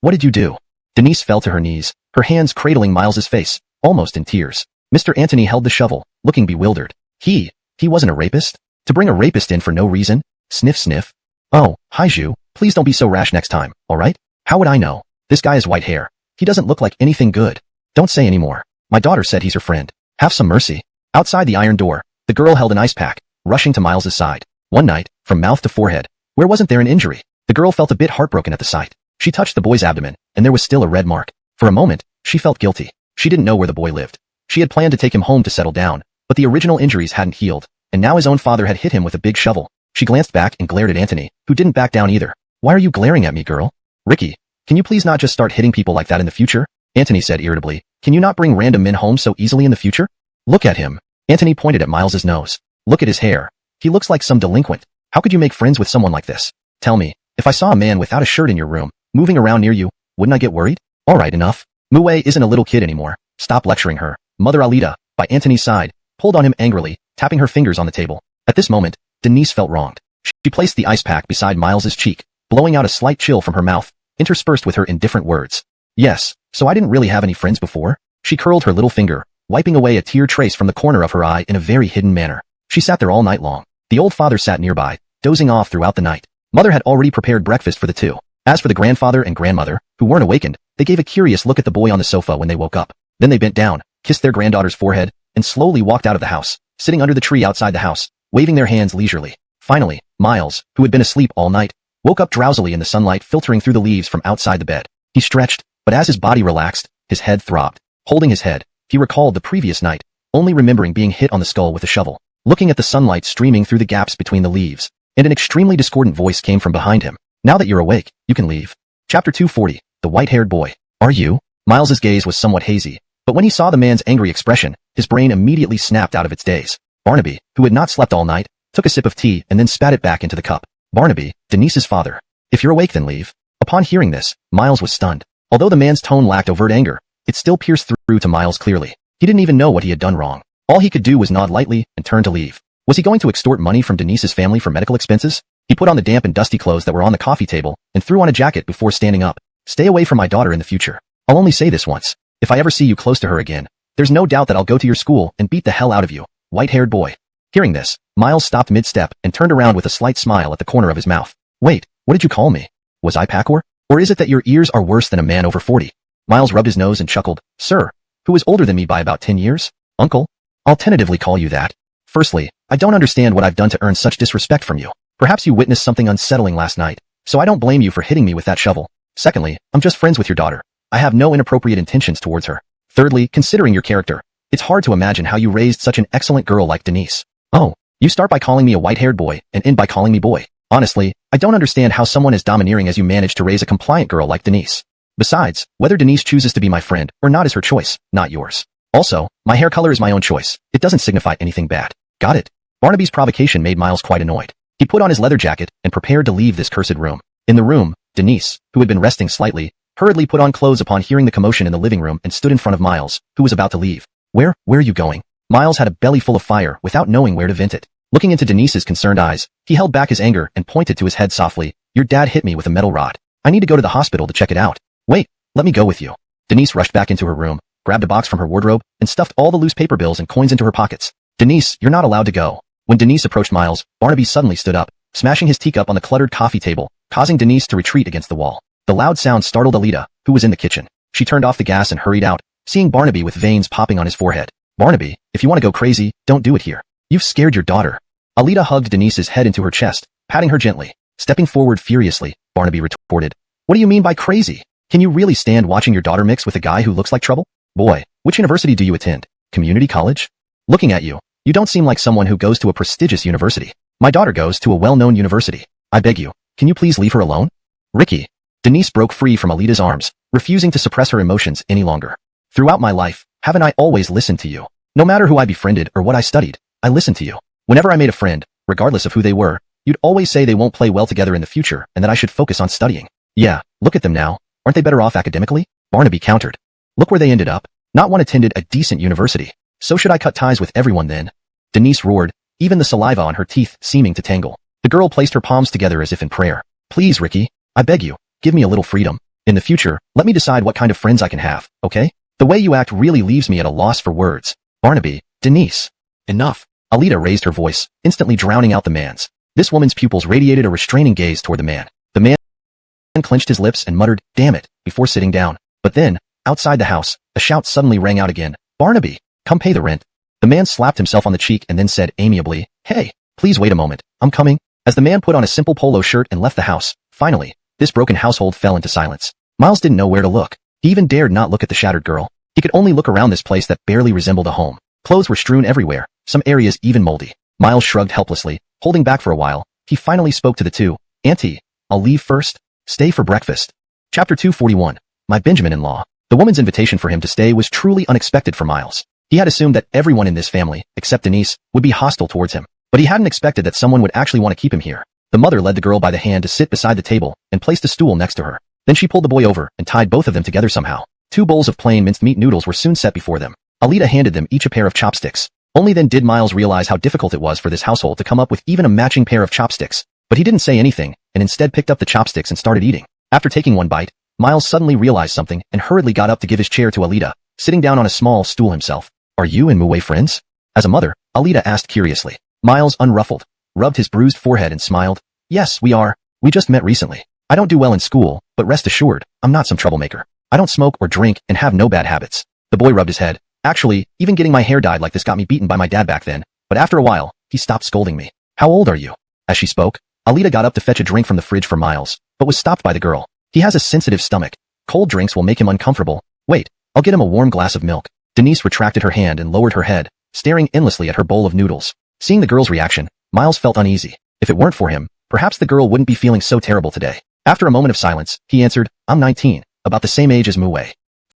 What did you do? Denise fell to her knees, her hands cradling Miles's face, almost in tears. Mr. Anthony held the shovel, looking bewildered. He wasn't a rapist? To bring a rapist in for no reason? Sniff sniff. Oh, hi Ju, please don't be so rash next time, alright? How would I know? This guy has white hair. He doesn't look like anything good. Don't say any more. My daughter said he's her friend. Have some mercy. Outside the iron door, the girl held an ice pack, rushing to Miles's side. One night, from mouth to forehead, where wasn't there an injury? The girl felt a bit heartbroken at the sight. She touched the boy's abdomen, and there was still a red mark. For a moment, she felt guilty. She didn't know where the boy lived. She had planned to take him home to settle down, but the original injuries hadn't healed, and now his own father had hit him with a big shovel. She glanced back and glared at Anthony, who didn't back down either. Why are you glaring at me, girl? Ricky, can you please not just start hitting people like that in the future? Anthony said irritably. Can you not bring random men home so easily in the future? Look at him. Anthony pointed at Miles's nose. Look at his hair. He looks like some delinquent. How could you make friends with someone like this? Tell me, if I saw a man without a shirt in your room, moving around near you, wouldn't I get worried? Alright, enough. Muwei isn't a little kid anymore. Stop lecturing her. Mother Alida, by Anthony's side, pulled on him angrily, tapping her fingers on the table. At this moment, Denise felt wronged. She placed the ice pack beside Miles's cheek, blowing out a slight chill from her mouth, interspersed with her indifferent words. Yes, so I didn't really have any friends before? She curled her little finger, wiping away a tear trace from the corner of her eye in a very hidden manner. She sat there all night long. The old father sat nearby, dozing off throughout the night. Mother had already prepared breakfast for the two. As for the grandfather and grandmother, who weren't awakened, they gave a curious look at the boy on the sofa when they woke up. Then they bent down, kissed their granddaughter's forehead, and slowly walked out of the house, sitting under the tree outside the house, waving their hands leisurely. Finally, Miles, who had been asleep all night, woke up drowsily in the sunlight filtering through the leaves from outside the bed. He stretched, but as his body relaxed, his head throbbed. Holding his head, he recalled the previous night, only remembering being hit on the skull with a shovel. Looking at the sunlight streaming through the gaps between the leaves, and an extremely discordant voice came from behind him. Now that you're awake, you can leave. Chapter 240, The White-Haired Boy. Are you? Miles's gaze was somewhat hazy, but when he saw the man's angry expression, his brain immediately snapped out of its daze. Barnaby, who had not slept all night, took a sip of tea and then spat it back into the cup. Barnaby, Denise's father. If you're awake, then leave. Upon hearing this, Miles was stunned. Although the man's tone lacked overt anger, it still pierced through to Miles clearly. He didn't even know what he had done wrong. All he could do was nod lightly and turn to leave. Was he going to extort money from Denise's family for medical expenses? He put on the damp and dusty clothes that were on the coffee table and threw on a jacket before standing up. Stay away from my daughter in the future. I'll only say this once. If I ever see you close to her again, there's no doubt that I'll go to your school and beat the hell out of you, white-haired boy. Hearing this, Miles stopped mid-step and turned around with a slight smile at the corner of his mouth. Wait, what did you call me? Was I Pakor? Or is it that your ears are worse than a man over 40? Miles rubbed his nose and chuckled. Sir, who is older than me by about 10 years? Uncle? I'll tentatively call you that. Firstly, I don't understand what I've done to earn such disrespect from you. Perhaps you witnessed something unsettling last night, so I don't blame you for hitting me with that shovel. Secondly, I'm just friends with your daughter. I have no inappropriate intentions towards her. Thirdly, considering your character, it's hard to imagine how you raised such an excellent girl like Denise. Oh, you start by calling me a white-haired boy and end by calling me boy. Honestly, I don't understand how someone as domineering as you managed to raise a compliant girl like Denise. Besides, whether Denise chooses to be my friend or not is her choice, not yours. Also, my hair color is my own choice. It doesn't signify anything bad. Got it? Barnaby's provocation made Miles quite annoyed. He put on his leather jacket and prepared to leave this cursed room. In the room, Denise, who had been resting slightly, hurriedly put on clothes upon hearing the commotion in the living room and stood in front of Miles, who was about to leave. Where are you going? Miles had a belly full of fire without knowing where to vent it. Looking into Denise's concerned eyes, he held back his anger and pointed to his head softly. Your dad hit me with a metal rod. I need to go to the hospital to check it out. Wait, let me go with you. Denise rushed back into her room, grabbed a box from her wardrobe, and stuffed all the loose paper bills and coins into her pockets. Denise, you're not allowed to go. When Denise approached Miles, Barnaby suddenly stood up, smashing his teacup on the cluttered coffee table, causing Denise to retreat against the wall. The loud sound startled Alita, who was in the kitchen. She turned off the gas and hurried out, seeing Barnaby with veins popping on his forehead. Barnaby, if you want to go crazy, don't do it here. You've scared your daughter. Alita hugged Denise's head into her chest, patting her gently. Stepping forward furiously, Barnaby retorted. What do you mean by crazy? Can you really stand watching your daughter mix with a guy who looks like trouble? Boy, which university do you attend? Community college? Looking at you, you don't seem like someone who goes to a prestigious university. My daughter goes to a well-known university. I beg you, can you please leave her alone? Ricky. Denise broke free from Alita's arms, refusing to suppress her emotions any longer. Throughout my life, haven't I always listened to you? No matter who I befriended or what I studied, I listened to you. Whenever I made a friend, regardless of who they were, you'd always say they won't play well together in the future and that I should focus on studying. Yeah, look at them now. Aren't they better off academically? Barnaby countered. Look where they ended up. Not one attended a decent university. So should I cut ties with everyone then? Denise roared, even the saliva on her teeth seeming to tangle. The girl placed her palms together as if in prayer. Please, Ricky, I beg you, give me a little freedom. In the future, let me decide what kind of friends I can have, okay? The way you act really leaves me at a loss for words. Barnaby, Denise. Enough. Alita raised her voice, instantly drowning out the man's. This woman's pupils radiated a restraining gaze toward the man. The man clenched his lips and muttered, damn it, before sitting down. But then, outside the house, a shout suddenly rang out again. Barnaby, come pay the rent. The man slapped himself on the cheek and then said amiably, hey, please wait a moment, I'm coming. As the man put on a simple polo shirt and left the house, finally, this broken household fell into silence. Miles didn't know where to look. He even dared not look at the shattered girl. He could only look around this place that barely resembled a home. Clothes were strewn everywhere, some areas even moldy. Miles shrugged helplessly, holding back for a while. He finally spoke to the two. Auntie, I'll leave first. Stay for breakfast. Chapter 241. My Benjamin-in-law. The woman's invitation for him to stay was truly unexpected for Miles. He had assumed that everyone in this family, except Denise, would be hostile towards him. But he hadn't expected that someone would actually want to keep him here. The mother led the girl by the hand to sit beside the table and placed a stool next to her. Then she pulled the boy over and tied both of them together somehow. 2 bowls of plain minced meat noodles were soon set before them. Alita handed them each a pair of chopsticks. Only then did Miles realize how difficult it was for this household to come up with even a matching pair of chopsticks. But he didn't say anything, and instead picked up the chopsticks and started eating. After taking one bite, Miles suddenly realized something and hurriedly got up to give his chair to Alita, sitting down on a small stool himself. Are you and Muwei friends? As a mother, Alita asked curiously. Miles, unruffled, rubbed his bruised forehead and smiled. Yes, we are. We just met recently. I don't do well in school, but rest assured, I'm not some troublemaker. I don't smoke or drink and have no bad habits. The boy rubbed his head. Actually, even getting my hair dyed like this got me beaten by my dad back then. But after a while, he stopped scolding me. How old are you? As she spoke, Alita got up to fetch a drink from the fridge for Miles, but was stopped by the girl. He has a sensitive stomach. Cold drinks will make him uncomfortable. Wait, I'll get him a warm glass of milk. Denise retracted her hand and lowered her head, staring endlessly at her bowl of noodles. Seeing the girl's reaction, Miles felt uneasy. If it weren't for him, perhaps the girl wouldn't be feeling so terrible today. After a moment of silence, he answered, I'm 19, about the same age as Muwei.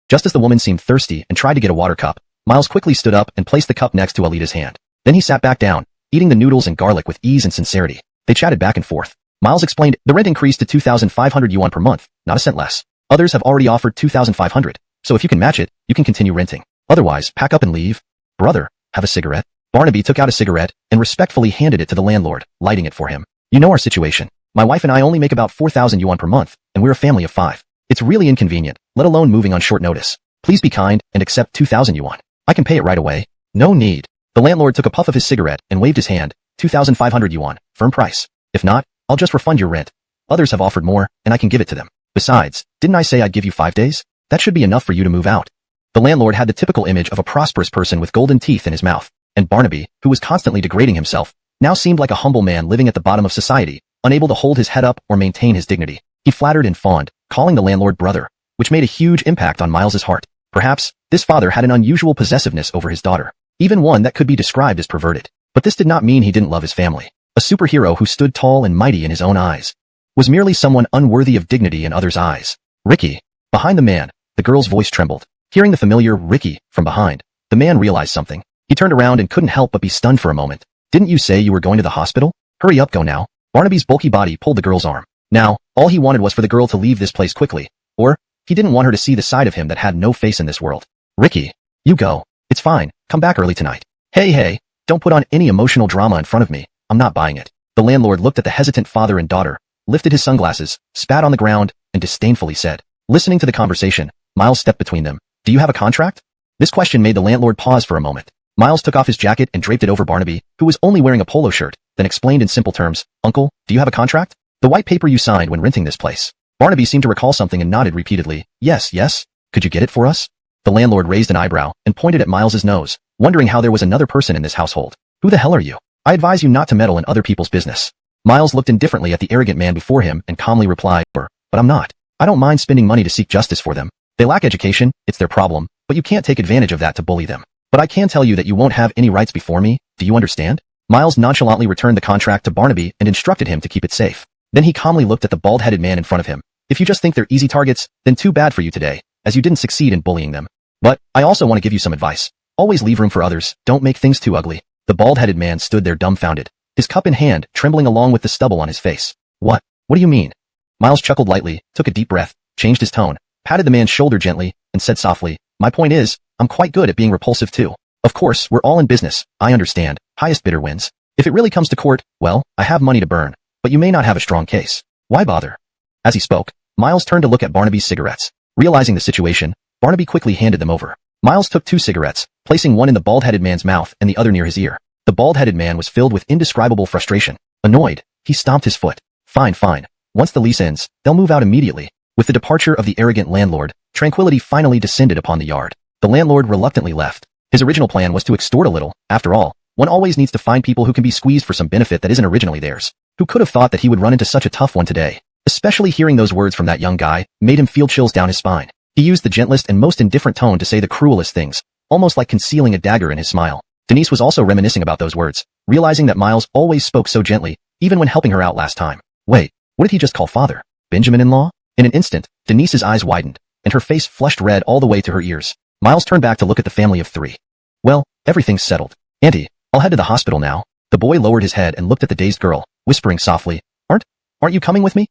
Just as the woman seemed thirsty and tried to get a water cup, Miles quickly stood up and placed the cup next to Alita's hand. Then he sat back down, eating the noodles and garlic with ease and sincerity. They chatted back and forth. Miles explained, the rent increased to 2,500 yuan per month, not a cent less. Others have already offered 2,500, so if you can match it, you can continue renting. Otherwise, pack up and leave. Brother, have a cigarette? Barnaby took out a cigarette and respectfully handed it to the landlord, lighting it for him. You know our situation. My wife and I only make about 4,000 yuan per month, and we're a family of 5. It's really inconvenient, let alone moving on short notice. Please be kind and accept 2,000 yuan. I can pay it right away. No need. The landlord took a puff of his cigarette and waved his hand. 2,500 yuan, firm price. If not, I'll just refund your rent. Others have offered more, and I can give it to them. Besides, didn't I say I'd give you 5 days? That should be enough for you to move out. The landlord had the typical image of a prosperous person with golden teeth in his mouth, and Barnaby, who was constantly degrading himself, now seemed like a humble man living at the bottom of society, unable to hold his head up or maintain his dignity. He flattered and fawned, calling the landlord brother, which made a huge impact on Miles's heart. Perhaps, this father had an unusual possessiveness over his daughter, even one that could be described as perverted. But this did not mean he didn't love his family. A superhero who stood tall and mighty in his own eyes was merely someone unworthy of dignity in others' eyes. Ricky. Behind the man, the girl's voice trembled. Hearing the familiar Ricky from behind, the man realized something. He turned around and couldn't help but be stunned for a moment. Didn't you say you were going to the hospital? Hurry up, go now. Barnaby's bulky body pulled the girl's arm. Now, all he wanted was for the girl to leave this place quickly. Or, he didn't want her to see the side of him that had no face in this world. Ricky. You go. It's fine. Come back early tonight. Hey, don't put on any emotional drama in front of me. I'm not buying it. The landlord looked at the hesitant father and daughter, lifted his sunglasses, spat on the ground, and disdainfully said. Listening to the conversation, Miles stepped between them. Do you have a contract? This question made the landlord pause for a moment. Miles took off his jacket and draped it over Barnaby, who was only wearing a polo shirt, then explained in simple terms, Uncle, do you have a contract? The white paper you signed when renting this place. Barnaby seemed to recall something and nodded repeatedly. Yes. Could you get it for us? The landlord raised an eyebrow and pointed at Miles's nose, wondering how there was another person in this household. Who the hell are you? I advise you not to meddle in other people's business. Miles looked indifferently at the arrogant man before him and calmly replied, But I'm not. I don't mind spending money to seek justice for them. They lack education, it's their problem, but you can't take advantage of that to bully them. But I can tell you that you won't have any rights before me, do you understand? Miles nonchalantly returned the contract to Barnaby and instructed him to keep it safe. Then he calmly looked at the bald-headed man in front of him. If you just think they're easy targets, then too bad for you today, as you didn't succeed in bullying them. But, I also want to give you some advice. Always leave room for others, don't make things too ugly. The bald-headed man stood there dumbfounded, his cup in hand, trembling along with the stubble on his face. What do you mean? Miles chuckled lightly, took a deep breath, changed his tone, patted the man's shoulder gently, and said softly, My point is, I'm quite good at being repulsive too. Of course, we're all in business, I understand, highest bidder wins. If it really comes to court, well, I have money to burn, but you may not have a strong case. Why bother? As he spoke, Miles turned to look at Barnaby's cigarettes. Realizing the situation, Barnaby quickly handed them over. Miles took 2 cigarettes, placing one in the bald-headed man's mouth and the other near his ear. The bald-headed man was filled with indescribable frustration. Annoyed, he stomped his foot. Fine. Once the lease ends, they'll move out immediately. With the departure of the arrogant landlord, tranquility finally descended upon the yard. The landlord reluctantly left. His original plan was to extort a little. After all, one always needs to find people who can be squeezed for some benefit that isn't originally theirs. Who could have thought that he would run into such a tough one today? Especially hearing those words from that young guy made him feel chills down his spine. He used the gentlest and most indifferent tone to say the cruelest things, almost like concealing a dagger in his smile. Denise was also reminiscing about those words, realizing that Miles always spoke so gently, even when helping her out last time. Wait, what did he just call father? Benjamin-in-law? In an instant, Denise's eyes widened, and her face flushed red all the way to her ears. Miles turned back to look at the family of 3. Well, everything's settled. Auntie, I'll head to the hospital now. The boy lowered his head and looked at the dazed girl, whispering softly, Aren't you coming with me?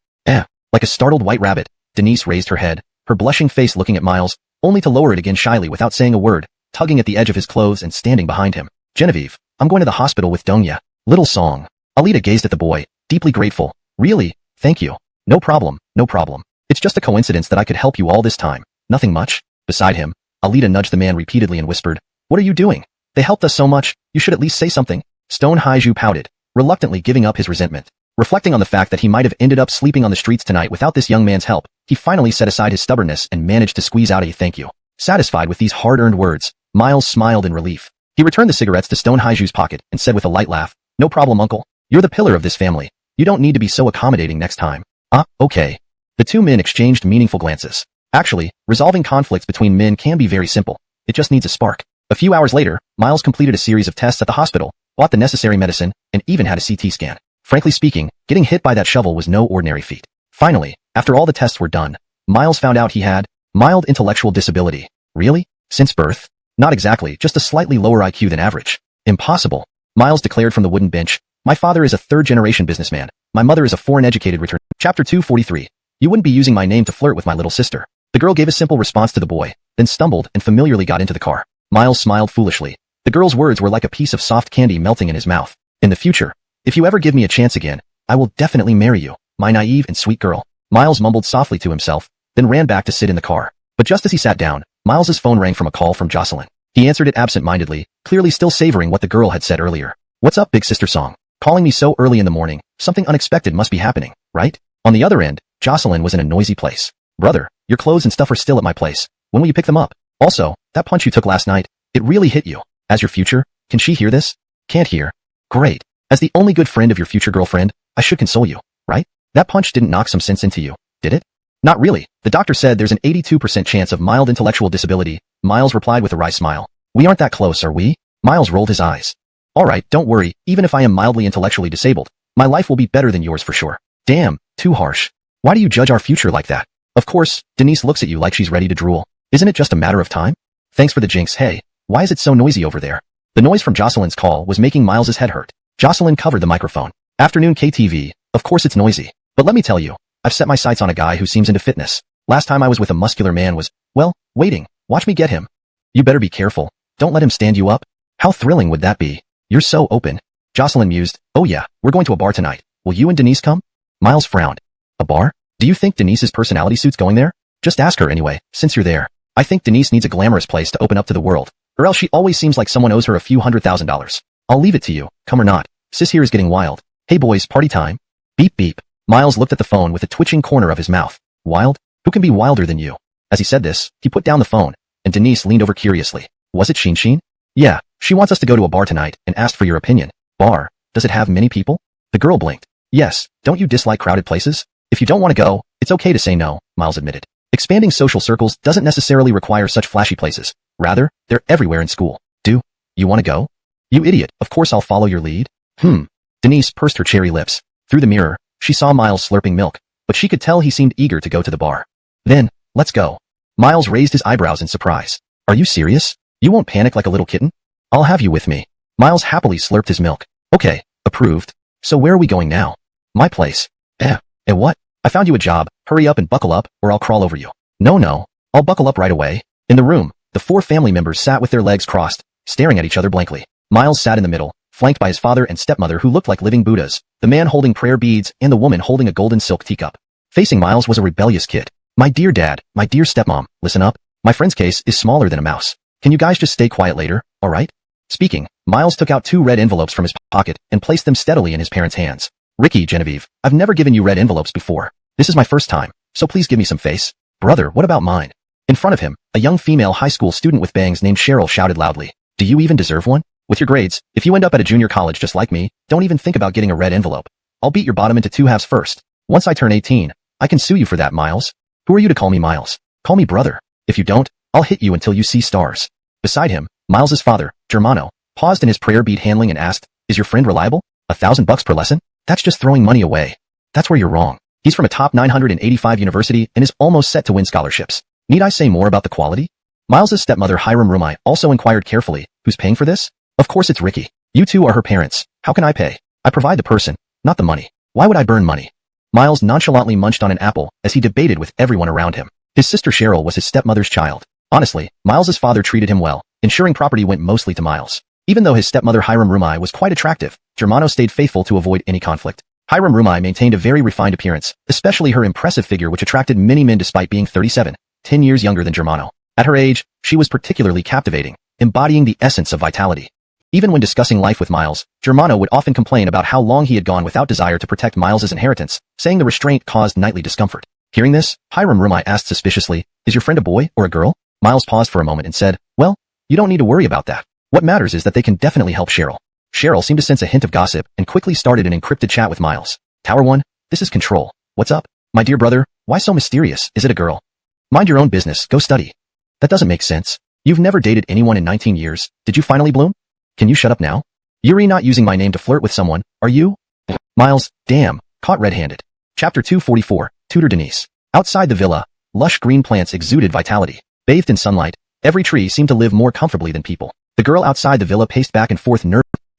Like a startled white rabbit, Denise raised her head, her blushing face looking at Miles, only to lower it again shyly without saying a word, tugging at the edge of his clothes and standing behind him. Genevieve, I'm going to the hospital with Donghua. Little song. Alita gazed at the boy, deeply grateful. Really? Thank you. No problem. It's just a coincidence that I could help you all this time. Nothing much. Beside him, Alita nudged the man repeatedly and whispered, What are you doing? They helped us so much, you should at least say something. Stone Haiju pouted, reluctantly giving up his resentment. Reflecting on the fact that he might have ended up sleeping on the streets tonight without this young man's help, he finally set aside his stubbornness and managed to squeeze out a thank you. Satisfied with these hard-earned words, Miles smiled in relief. He returned the cigarettes to Stone Haiju's pocket and said with a light laugh, "No problem, uncle. You're the pillar of this family. You don't need to be so accommodating next time." "Ah, okay." The two men exchanged meaningful glances. Actually, resolving conflicts between men can be very simple. It just needs a spark. A few hours later, Miles completed a series of tests at the hospital, bought the necessary medicine, and even had a CT scan. Frankly speaking, getting hit by that shovel was no ordinary feat. Finally, after all the tests were done, Miles found out he had mild intellectual disability. Really? Since birth? Not exactly, just a slightly lower IQ than average. Impossible. Miles declared from the wooden bench, "My father is a third-generation businessman. My mother is a foreign-educated return." Chapter 243. "You wouldn't be using my name to flirt with my little sister." The girl gave a simple response to the boy, then stumbled and familiarly got into the car. Miles smiled foolishly. The girl's words were like a piece of soft candy melting in his mouth. "In the future, if you ever give me a chance again, I will definitely marry you, my naive and sweet girl." Miles mumbled softly to himself, then ran back to sit in the car. But just as he sat down, Miles's phone rang from a call from Jocelyn. He answered it absent-mindedly, clearly still savoring what the girl had said earlier. "What's up, big sister song? Calling me so early in the morning, something unexpected must be happening, right?" On the other end, Jocelyn was in a noisy place. "Brother, your clothes and stuff are still at my place. When will you pick them up? Also, that punch you took last night, it really hit you. As your future, can she hear this?" "Can't hear." "Great. As the only good friend of your future girlfriend, I should console you, right? That punch didn't knock some sense into you, did it?" "Not really. The doctor said there's an 82% chance of mild intellectual disability," Miles replied with a wry smile. "We aren't that close, are we?" Miles rolled his eyes. "Alright, don't worry, even if I am mildly intellectually disabled, my life will be better than yours for sure." "Damn, too harsh. Why do you judge our future like that?" "Of course," Denise looks at you like she's ready to drool. "Isn't it just a matter of time?" "Thanks for the jinx. Hey, why is it so noisy over there?" The noise from Jocelyn's call was making Miles's head hurt. Jocelyn covered the microphone. "Afternoon KTV, of course it's noisy. But let me tell you, I've set my sights on a guy who seems into fitness. Last time I was with a muscular man was, well, waiting. Watch me get him." "You better be careful. Don't let him stand you up." "How thrilling would that be? You're so open." Jocelyn mused, "Oh yeah, we're going to a bar tonight. Will you and Denise come?" Miles frowned. "A bar? Do you think Denise's personality suits going there?" "Just ask her anyway, since you're there. I think Denise needs a glamorous place to open up to the world, or else she always seems like someone owes her a few $100,000. I'll leave it to you, come or not. Sis here is getting wild. Hey boys, party time." Beep beep. Miles looked at the phone with a twitching corner of his mouth. "Wild? Who can be wilder than you?" As he said this, he put down the phone, and Denise leaned over curiously. "Was it Sheen?" "Yeah, she wants us to go to a bar tonight and asked for your opinion." "Bar? Does it have many people?" The girl blinked. "Yes, don't you dislike crowded places?" "If you don't want to go, it's okay to say no," Miles admitted. "Expanding social circles doesn't necessarily require such flashy places. Rather, they're everywhere in school. Do you want to go?" "You idiot, of course I'll follow your lead." Denise pursed her cherry lips. Through the mirror, she saw Miles slurping milk, but she could tell he seemed eager to go to the bar. "Then, let's go." Miles raised his eyebrows in surprise. "Are you serious? You won't panic like a little kitten?" "I'll have you with me." Miles happily slurped his milk. "Okay, approved. So where are we going now?" "My place." What? I found you a job. Hurry up and buckle up, or I'll crawl over you." No, I'll buckle up right away." In the room, the four family members sat with their legs crossed, staring at each other blankly. Miles sat in the middle, flanked by his father and stepmother who looked like living Buddhas, the man holding prayer beads and the woman holding a golden silk teacup. Facing Miles was a rebellious kid. "My dear dad, my dear stepmom, listen up. My friend's case is smaller than a mouse. Can you guys just stay quiet later, alright?" Speaking, Miles took out 2 red envelopes from his pocket and placed them steadily in his parents' hands. "Ricky, Genevieve, I've never given you red envelopes before. This is my first time, so please give me some face." "Brother, what about mine?" In front of him, a young female high school student with bangs named Cheryl shouted loudly, "Do you even deserve one? With your grades, if you end up at a junior college just like me, don't even think about getting a red envelope. I'll beat your bottom into 2 halves first. Once I turn 18, I can sue you for that, Miles. Who are you to call me Miles? Call me brother. If you don't, I'll hit you until you see stars." Beside him, Miles's father, Germano, paused in his prayer bead handling and asked, "Is your friend reliable? $1,000 per lesson? That's just throwing money away." "That's where you're wrong. He's from a top 985 university and is almost set to win scholarships. Need I say more about the quality?" Miles's stepmother Hiram Rumai also inquired carefully, "Who's paying for this?" "Of course it's Ricky. You two are her parents. How can I pay? I provide the person, not the money. Why would I burn money?" Miles nonchalantly munched on an apple as he debated with everyone around him. His sister Cheryl was his stepmother's child. Honestly, Miles's father treated him well, ensuring property went mostly to Miles. Even though his stepmother Hiram Rumai was quite attractive, Germano stayed faithful to avoid any conflict. Hiram Rumai maintained a very refined appearance, especially her impressive figure which attracted many men despite being 37, 10 years younger than Germano. At her age, she was particularly captivating, embodying the essence of vitality. Even when discussing life with Miles, Germano would often complain about how long he had gone without desire to protect Miles's inheritance, saying the restraint caused nightly discomfort. Hearing this, Hiram Rumai asked suspiciously, "Is your friend a boy or a girl?" Miles paused for a moment and said, "Well, you don't need to worry about that. What matters is that they can definitely help Cheryl. Cheryl seemed to sense a hint of gossip and quickly started an encrypted chat with Miles. Tower 1, this is Control. What's up? My dear brother, why so mysterious? Is it a girl? Mind your own business, go study. That doesn't make sense. You've never dated anyone in 19 years. Did you finally bloom? Can you shut up now? You're not using my name to flirt with someone, are you? Miles, damn, caught red-handed. Chapter 244, Tutor Denise. Outside the villa, lush green plants exuded vitality. Bathed in sunlight, every tree seemed to live more comfortably than people. The girl outside the villa paced back and forth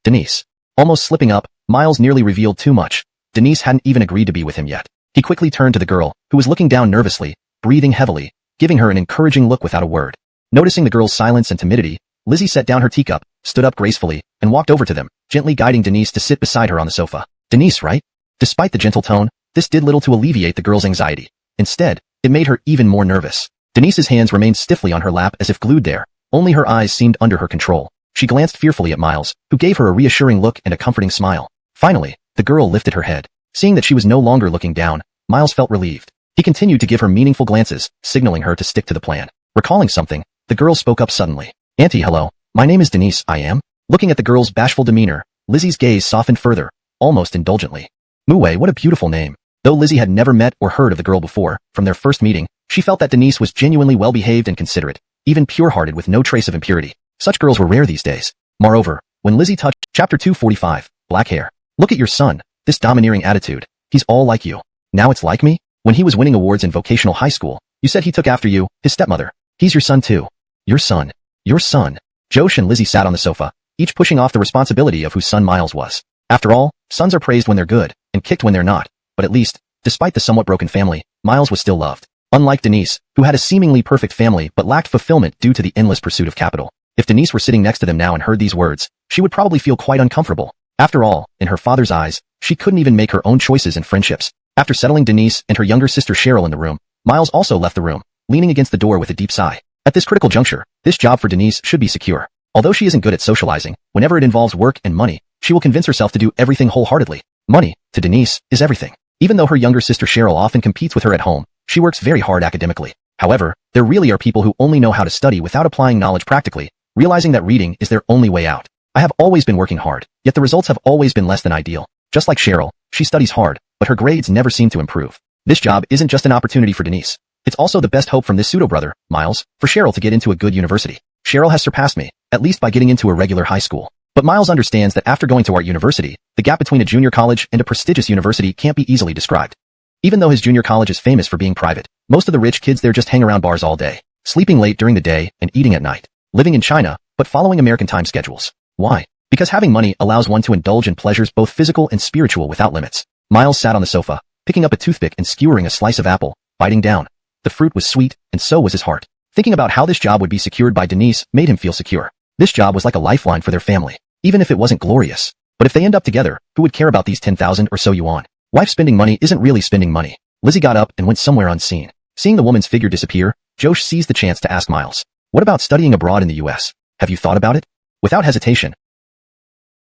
Denise. Almost slipping up, Miles nearly revealed too much. Denise hadn't even agreed to be with him yet. He quickly turned to the girl, who was looking down nervously, breathing heavily, giving her an encouraging look without a word. Noticing the girl's silence and timidity, Lizzie set down her teacup, stood up gracefully, and walked over to them, gently guiding Denise to sit beside her on the sofa. Denise, right? Despite the gentle tone, this did little to alleviate the girl's anxiety. Instead, it made her even more nervous. Denise's hands remained stiffly on her lap as if glued there. Only her eyes seemed under her control. She glanced fearfully at Miles, who gave her a reassuring look and a comforting smile. Finally, the girl lifted her head. Seeing that she was no longer looking down, Miles felt relieved. He continued to give her meaningful glances, signaling her to stick to the plan. Recalling something, the girl spoke up suddenly. Auntie, hello. My name is Denise, I am. Looking at the girl's bashful demeanor, Lizzie's gaze softened further, almost indulgently. Muwei, what a beautiful name. Though Lizzie had never met or heard of the girl before, from their first meeting, she felt that Denise was genuinely well-behaved and considerate, even pure-hearted with no trace of impurity. Such girls were rare these days. Moreover, when Lizzie touched Chapter 245, Black Hair. Look at your son, this domineering attitude. He's all like you. Now it's like me? When he was winning awards in vocational high school, you said he took after you, his stepmother. He's your son too. Your son. Your son. Josh and Lizzie sat on the sofa, each pushing off the responsibility of whose son Miles was. After all, sons are praised when they're good, and kicked when they're not. But at least, despite the somewhat broken family, Miles was still loved. Unlike Denise, who had a seemingly perfect family but lacked fulfillment due to the endless pursuit of capital. If Denise were sitting next to them now and heard these words, she would probably feel quite uncomfortable. After all, in her father's eyes, she couldn't even make her own choices in friendships. After settling Denise and her younger sister Cheryl in the room, Miles also left the room, leaning against the door with a deep sigh. At this critical juncture, this job for Denise should be secure. Although she isn't good at socializing, whenever it involves work and money, she will convince herself to do everything wholeheartedly. Money, to Denise, is everything. Even though her younger sister Cheryl often competes with her at home, she works very hard academically. However, there really are people who only know how to study without applying knowledge practically, realizing that reading is their only way out. I have always been working hard, yet the results have always been less than ideal. Just like Cheryl, she studies hard, but her grades never seem to improve. This job isn't just an opportunity for Denise. It's also the best hope from this pseudo-brother, Miles, for Cheryl to get into a good university. Cheryl has surpassed me, at least by getting into a regular high school. But Miles understands that after going to art university, the gap between a junior college and a prestigious university can't be easily described. Even though his junior college is famous for being private, most of the rich kids there just hang around bars all day, sleeping late during the day and eating at night, living in China, but following American time schedules. Why? Because having money allows one to indulge in pleasures both physical and spiritual without limits. Miles sat on the sofa, picking up a toothpick and skewering a slice of apple, biting down. The fruit was sweet, and so was his heart. Thinking about how this job would be secured by Denise made him feel secure. This job was like a lifeline for their family, even if it wasn't glorious. But if they end up together, who would care about these 10,000 or so yuan? Wife spending money isn't really spending money. Lizzie got up and went somewhere unseen. Seeing the woman's figure disappear, Josh seized the chance to ask Miles, what about studying abroad in the US? Have you thought about it? Without hesitation,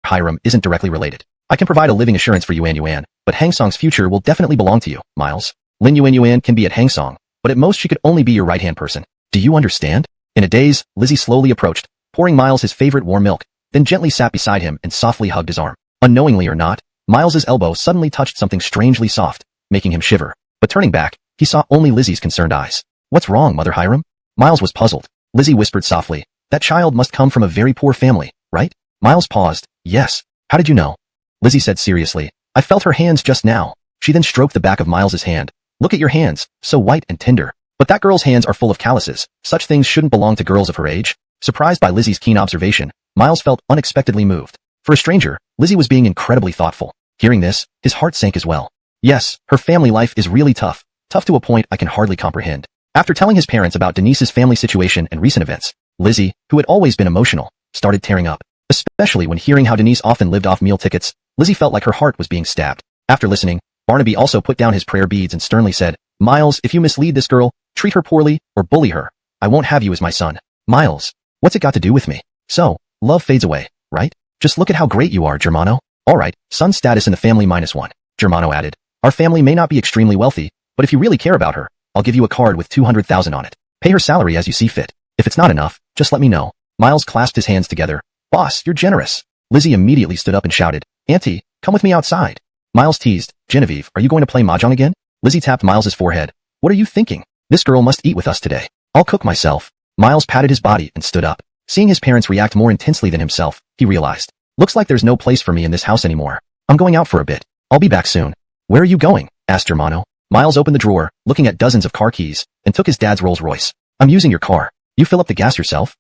Hiram isn't directly related. I can provide a living assurance for Yuan Yuan, but Hang Song's future will definitely belong to you, Miles. Lin Yuan Yuan can be at Hang Song, but at most she could only be your right-hand person. Do you understand? In a daze, Lizzie slowly approached, pouring Miles his favorite warm milk, then gently sat beside him and softly hugged his arm. Unknowingly or not, Miles's elbow suddenly touched something strangely soft, making him shiver. But turning back, he saw only Lizzie's concerned eyes. What's wrong, Mother Hiram? Miles was puzzled. Lizzie whispered softly, that child must come from a very poor family, right? Miles paused. Yes. How did you know? Lizzie said seriously, I felt her hands just now. She then stroked the back of Miles's hand. Look at your hands, so white and tender. But that girl's hands are full of calluses. Such things shouldn't belong to girls of her age. Surprised by Lizzie's keen observation, Miles felt unexpectedly moved. For a stranger, Lizzie was being incredibly thoughtful. Hearing this, his heart sank as well. Yes, her family life is really tough. Tough to a point I can hardly comprehend. After telling his parents about Denise's family situation and recent events, Lizzie, who had always been emotional, started tearing up. Especially when hearing how Denise often lived off meal tickets, Lizzie felt like her heart was being stabbed. After listening, Barnaby also put down his prayer beads and sternly said, Miles, if you mislead this girl, treat her poorly, or bully her, I won't have you as my son. Miles, what's it got to do with me? So, love fades away, right? Just look at how great you are, Germano. Alright, son status in the family -1. Germano added, our family may not be extremely wealthy, but if you really care about her, I'll give you a card with 200,000 on it. Pay her salary as you see fit. If it's not enough, just let me know. Miles clasped his hands together, Boss, you're generous. Lizzie immediately stood up and shouted, Auntie, come with me outside. Miles teased, Genevieve, are you going to play mahjong again? Lizzie tapped Miles's forehead. What are you thinking? This girl must eat with us today. I'll cook myself. Miles patted his body and stood up. Seeing his parents react more intensely than himself, he realized. Looks like there's no place for me in this house anymore. I'm going out for a bit. I'll be back soon. Where are you going? Asked Germano. Miles opened the drawer, looking at dozens of car keys, and took his dad's Rolls Royce. I'm using your car. You fill up the gas yourself?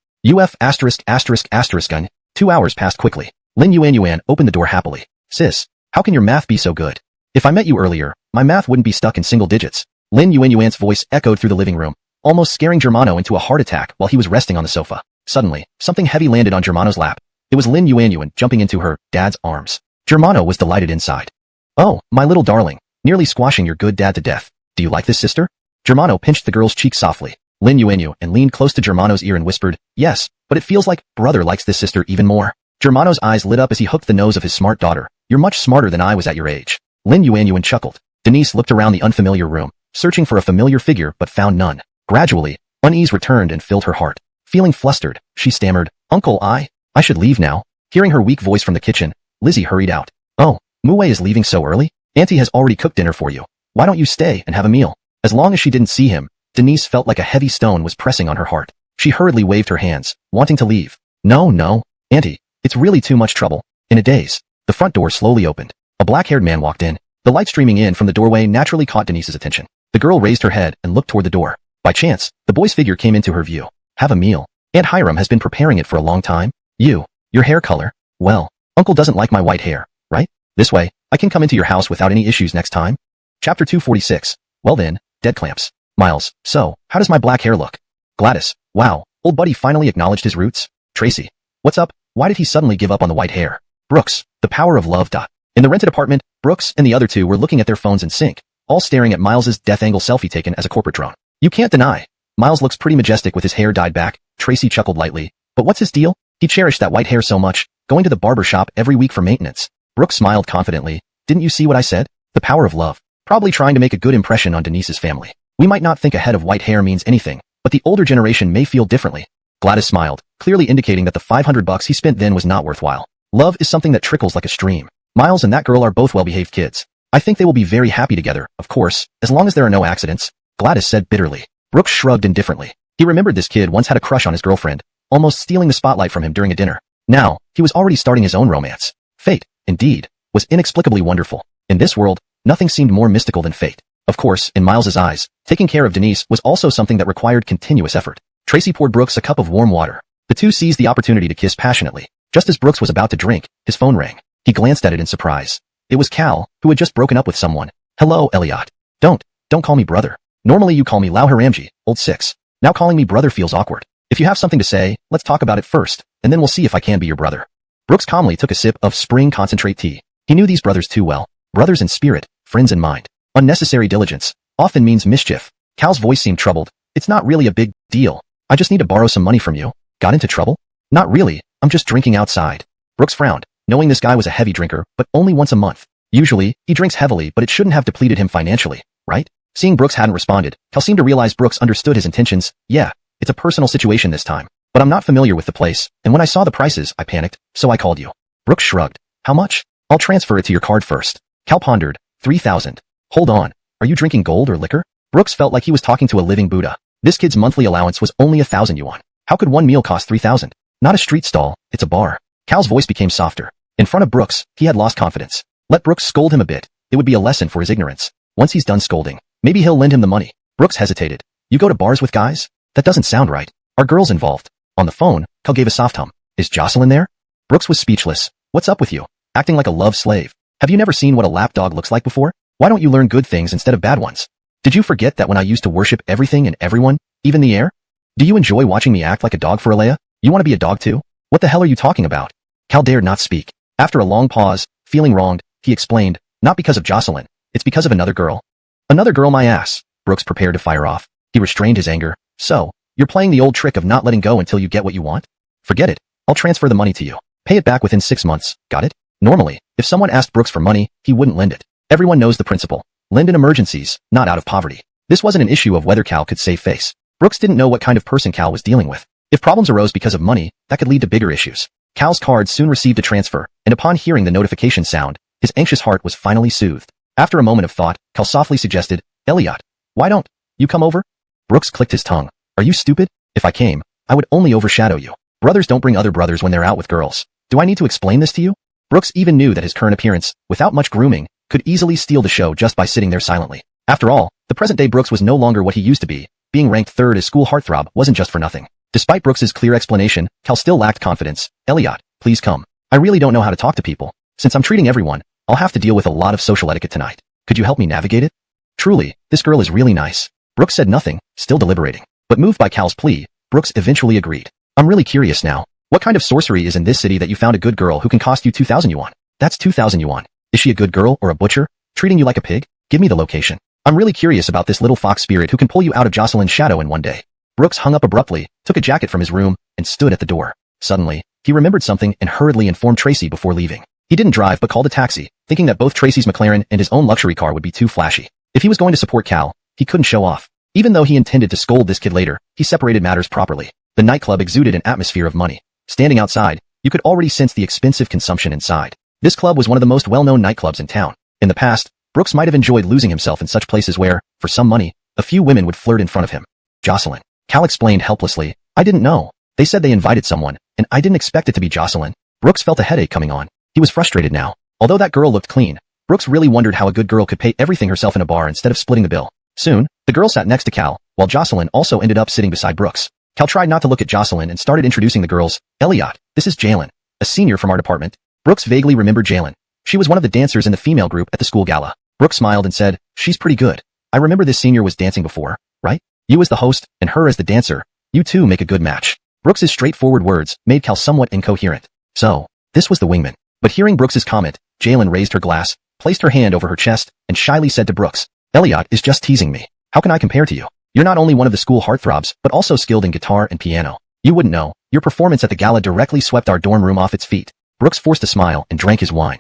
gun. 2 hours passed quickly. Lin Yuan opened the door happily. Sis, how can your math be so good? If I met you earlier, my math wouldn't be stuck in single digits. Lin Yuan's voice echoed through the living room, almost scaring Germano into a heart attack while he was resting on the sofa. Suddenly, something heavy landed on Germano's lap. It was Lin Yuan jumping into her dad's arms. Germano was delighted inside. Oh, my little darling, nearly squashing your good dad to death. Do you like this, sister? Germano pinched the girl's cheek softly. Lin Yuan leaned close to Germano's ear and whispered, yes, but it feels like brother likes this sister even more. Germano's eyes lit up as he hooked the nose of his smart daughter. You're much smarter than I was at your age. Lin Yuan chuckled. Denise looked around the unfamiliar room, searching for a familiar figure but found none. Gradually, unease returned and filled her heart. Feeling flustered, she stammered, Uncle, I should leave now. Hearing her weak voice from the kitchen, Lizzie hurried out. Oh, Mue is leaving so early? Auntie has already cooked dinner for you. Why don't you stay and have a meal? As long as she didn't see him, Denise felt like a heavy stone was pressing on her heart. She hurriedly waved her hands, wanting to leave. No, Auntie, it's really too much trouble. In a daze, the front door slowly opened. A black-haired man walked in. The light streaming in from the doorway naturally caught Denise's attention. The girl raised her head and looked toward the door. By chance, the boy's figure came into her view. Have a meal. Aunt Hiram has been preparing it for a long time. Your hair color? Well, Uncle doesn't like my white hair, right? This way, I can come into your house without any issues next time. Chapter 246. Well then, dead clamps. Miles, so, how does my black hair look? Gladys, wow, old buddy finally acknowledged his roots. Tracy, what's up? Why did he suddenly give up on the white hair? Brooks, the power of love. In the rented apartment, Brooks and the other two were looking at their phones in sync, all staring at Miles's death angle selfie taken as a corporate drone. You can't deny. Miles looks pretty majestic with his hair dyed back. Tracy chuckled lightly. But what's his deal? He cherished that white hair so much, going to the barber shop every week for maintenance. Brooks smiled confidently. Didn't you see what I said? The power of love. Probably trying to make a good impression on Denise's family. We might not think a head of white hair means anything, but the older generation may feel differently. Gladys smiled, clearly indicating that the $500 he spent then was not worthwhile. Love is something that trickles like a stream. Miles and that girl are both well-behaved kids. I think they will be very happy together, of course, as long as there are no accidents, Gladys said bitterly. Brooks shrugged indifferently. He remembered this kid once had a crush on his girlfriend, almost stealing the spotlight from him during a dinner. Now, he was already starting his own romance. Fate, indeed, was inexplicably wonderful. In this world, nothing seemed more mystical than fate. Of course, in Miles's eyes, taking care of Denise was also something that required continuous effort. Tracy poured Brooks a cup of warm water. The two seized the opportunity to kiss passionately. Just as Brooks was about to drink, his phone rang. He glanced at it in surprise. It was Cal, who had just broken up with someone. Hello, Elliot. Don't call me brother. Normally you call me Lau Haramji, old 6. Now calling me brother feels awkward. If you have something to say, let's talk about it first, and then we'll see if I can be your brother. Brooks calmly took a sip of spring concentrate tea. He knew these brothers too well. Brothers in spirit, friends in mind. Unnecessary diligence often means mischief. Cal's voice seemed troubled. It's not really a big deal. I just need to borrow some money from you. Got into trouble? Not really. I'm just drinking outside. Brooks frowned, knowing this guy was a heavy drinker, but only once a month. Usually, he drinks heavily, but it shouldn't have depleted him financially, right? Seeing Brooks hadn't responded, Cal seemed to realize Brooks understood his intentions. Yeah, it's a personal situation this time, but I'm not familiar with the place, and when I saw the prices, I panicked, so I called you. Brooks shrugged. How much? I'll transfer it to your card first. Cal pondered. 3,000. Hold on. Are you drinking gold or liquor? Brooks felt like he was talking to a living Buddha. This kid's monthly allowance was only 1,000 yuan. How could one meal cost 3,000? Not a street stall, it's a bar. Cal's voice became softer. In front of Brooks, he had lost confidence. Let Brooks scold him a bit. It would be a lesson for his ignorance. Once he's done scolding, maybe he'll lend him the money. Brooks hesitated. You go to bars with guys? That doesn't sound right. Are girls involved? On the phone, Cal gave a soft hum. Is Jocelyn there? Brooks was speechless. What's up with you? Acting like a love slave. Have you never seen what a lapdog looks like before? Why don't you learn good things instead of bad ones? Did you forget that when I used to worship everything and everyone, even the air? Do you enjoy watching me act like a dog for Alea? You want to be a dog too? What the hell are you talking about? Cal dared not speak. After a long pause, feeling wronged, he explained, not because of Jocelyn, it's because of another girl. Another girl my ass. Brooks prepared to fire off. He restrained his anger. So, you're playing the old trick of not letting go until you get what you want? Forget it. I'll transfer the money to you. Pay it back within 6 months, got it? Normally, if someone asked Brooks for money, he wouldn't lend it. Everyone knows the principle. Lend in emergencies, not out of poverty. This wasn't an issue of whether Cal could save face. Brooks didn't know what kind of person Cal was dealing with. If problems arose because of money, that could lead to bigger issues. Cal's card soon received a transfer, and upon hearing the notification sound, his anxious heart was finally soothed. After a moment of thought, Cal softly suggested, Elliot, why don't you come over? Brooks clicked his tongue. Are you stupid? If I came, I would only overshadow you. Brothers don't bring other brothers when they're out with girls. Do I need to explain this to you? Brooks even knew that his current appearance, without much grooming, could easily steal the show just by sitting there silently. After all, the present-day Brooks was no longer what he used to be. Being ranked third as school heartthrob wasn't just for nothing. Despite Brooks's clear explanation, Cal still lacked confidence. Elliot, please come. I really don't know how to talk to people. Since I'm treating everyone, I'll have to deal with a lot of social etiquette tonight. Could you help me navigate it? Truly, this girl is really nice. Brooks said nothing, still deliberating. But moved by Cal's plea, Brooks eventually agreed. I'm really curious now. What kind of sorcery is in this city that you found a good girl who can cost you 2,000 yuan? That's 2,000 yuan. Is she a good girl or a butcher? Treating you like a pig? Give me the location. I'm really curious about this little fox spirit who can pull you out of Jocelyn's shadow in one day. Brooks hung up abruptly, took a jacket from his room, and stood at the door. Suddenly, he remembered something and hurriedly informed Tracy before leaving. He didn't drive but called a taxi, thinking that both Tracy's McLaren and his own luxury car would be too flashy. If he was going to support Cal, he couldn't show off. Even though he intended to scold this kid later, he separated matters properly. The nightclub exuded an atmosphere of money. Standing outside, you could already sense the expensive consumption inside. This club was one of the most well-known nightclubs in town. In the past, Brooks might have enjoyed losing himself in such places where, for some money, a few women would flirt in front of him. Jocelyn. Cal explained helplessly, I didn't know. They said they invited someone, and I didn't expect it to be Jocelyn. Brooks felt a headache coming on. He was frustrated now. Although that girl looked clean, Brooks really wondered how a good girl could pay everything herself in a bar instead of splitting the bill. Soon, the girl sat next to Cal, while Jocelyn also ended up sitting beside Brooks. Cal tried not to look at Jocelyn and started introducing the girls. Elliot, this is Jalen, a senior from our department. Brooks vaguely remembered Jalen. She was one of the dancers in the female group at the school gala. Brooks smiled and said, she's pretty good. I remember this senior was dancing before, right? You as the host, and her as the dancer. You two make a good match. Brooks's straightforward words made Cal somewhat incoherent. So, this was the wingman. But hearing Brooks's comment, Jalen raised her glass, placed her hand over her chest, and shyly said to Brooks, Elliot is just teasing me. How can I compare to you? You're not only one of the school heartthrobs, but also skilled in guitar and piano. You wouldn't know. Your performance at the gala directly swept our dorm room off its feet. Brooks forced a smile and drank his wine.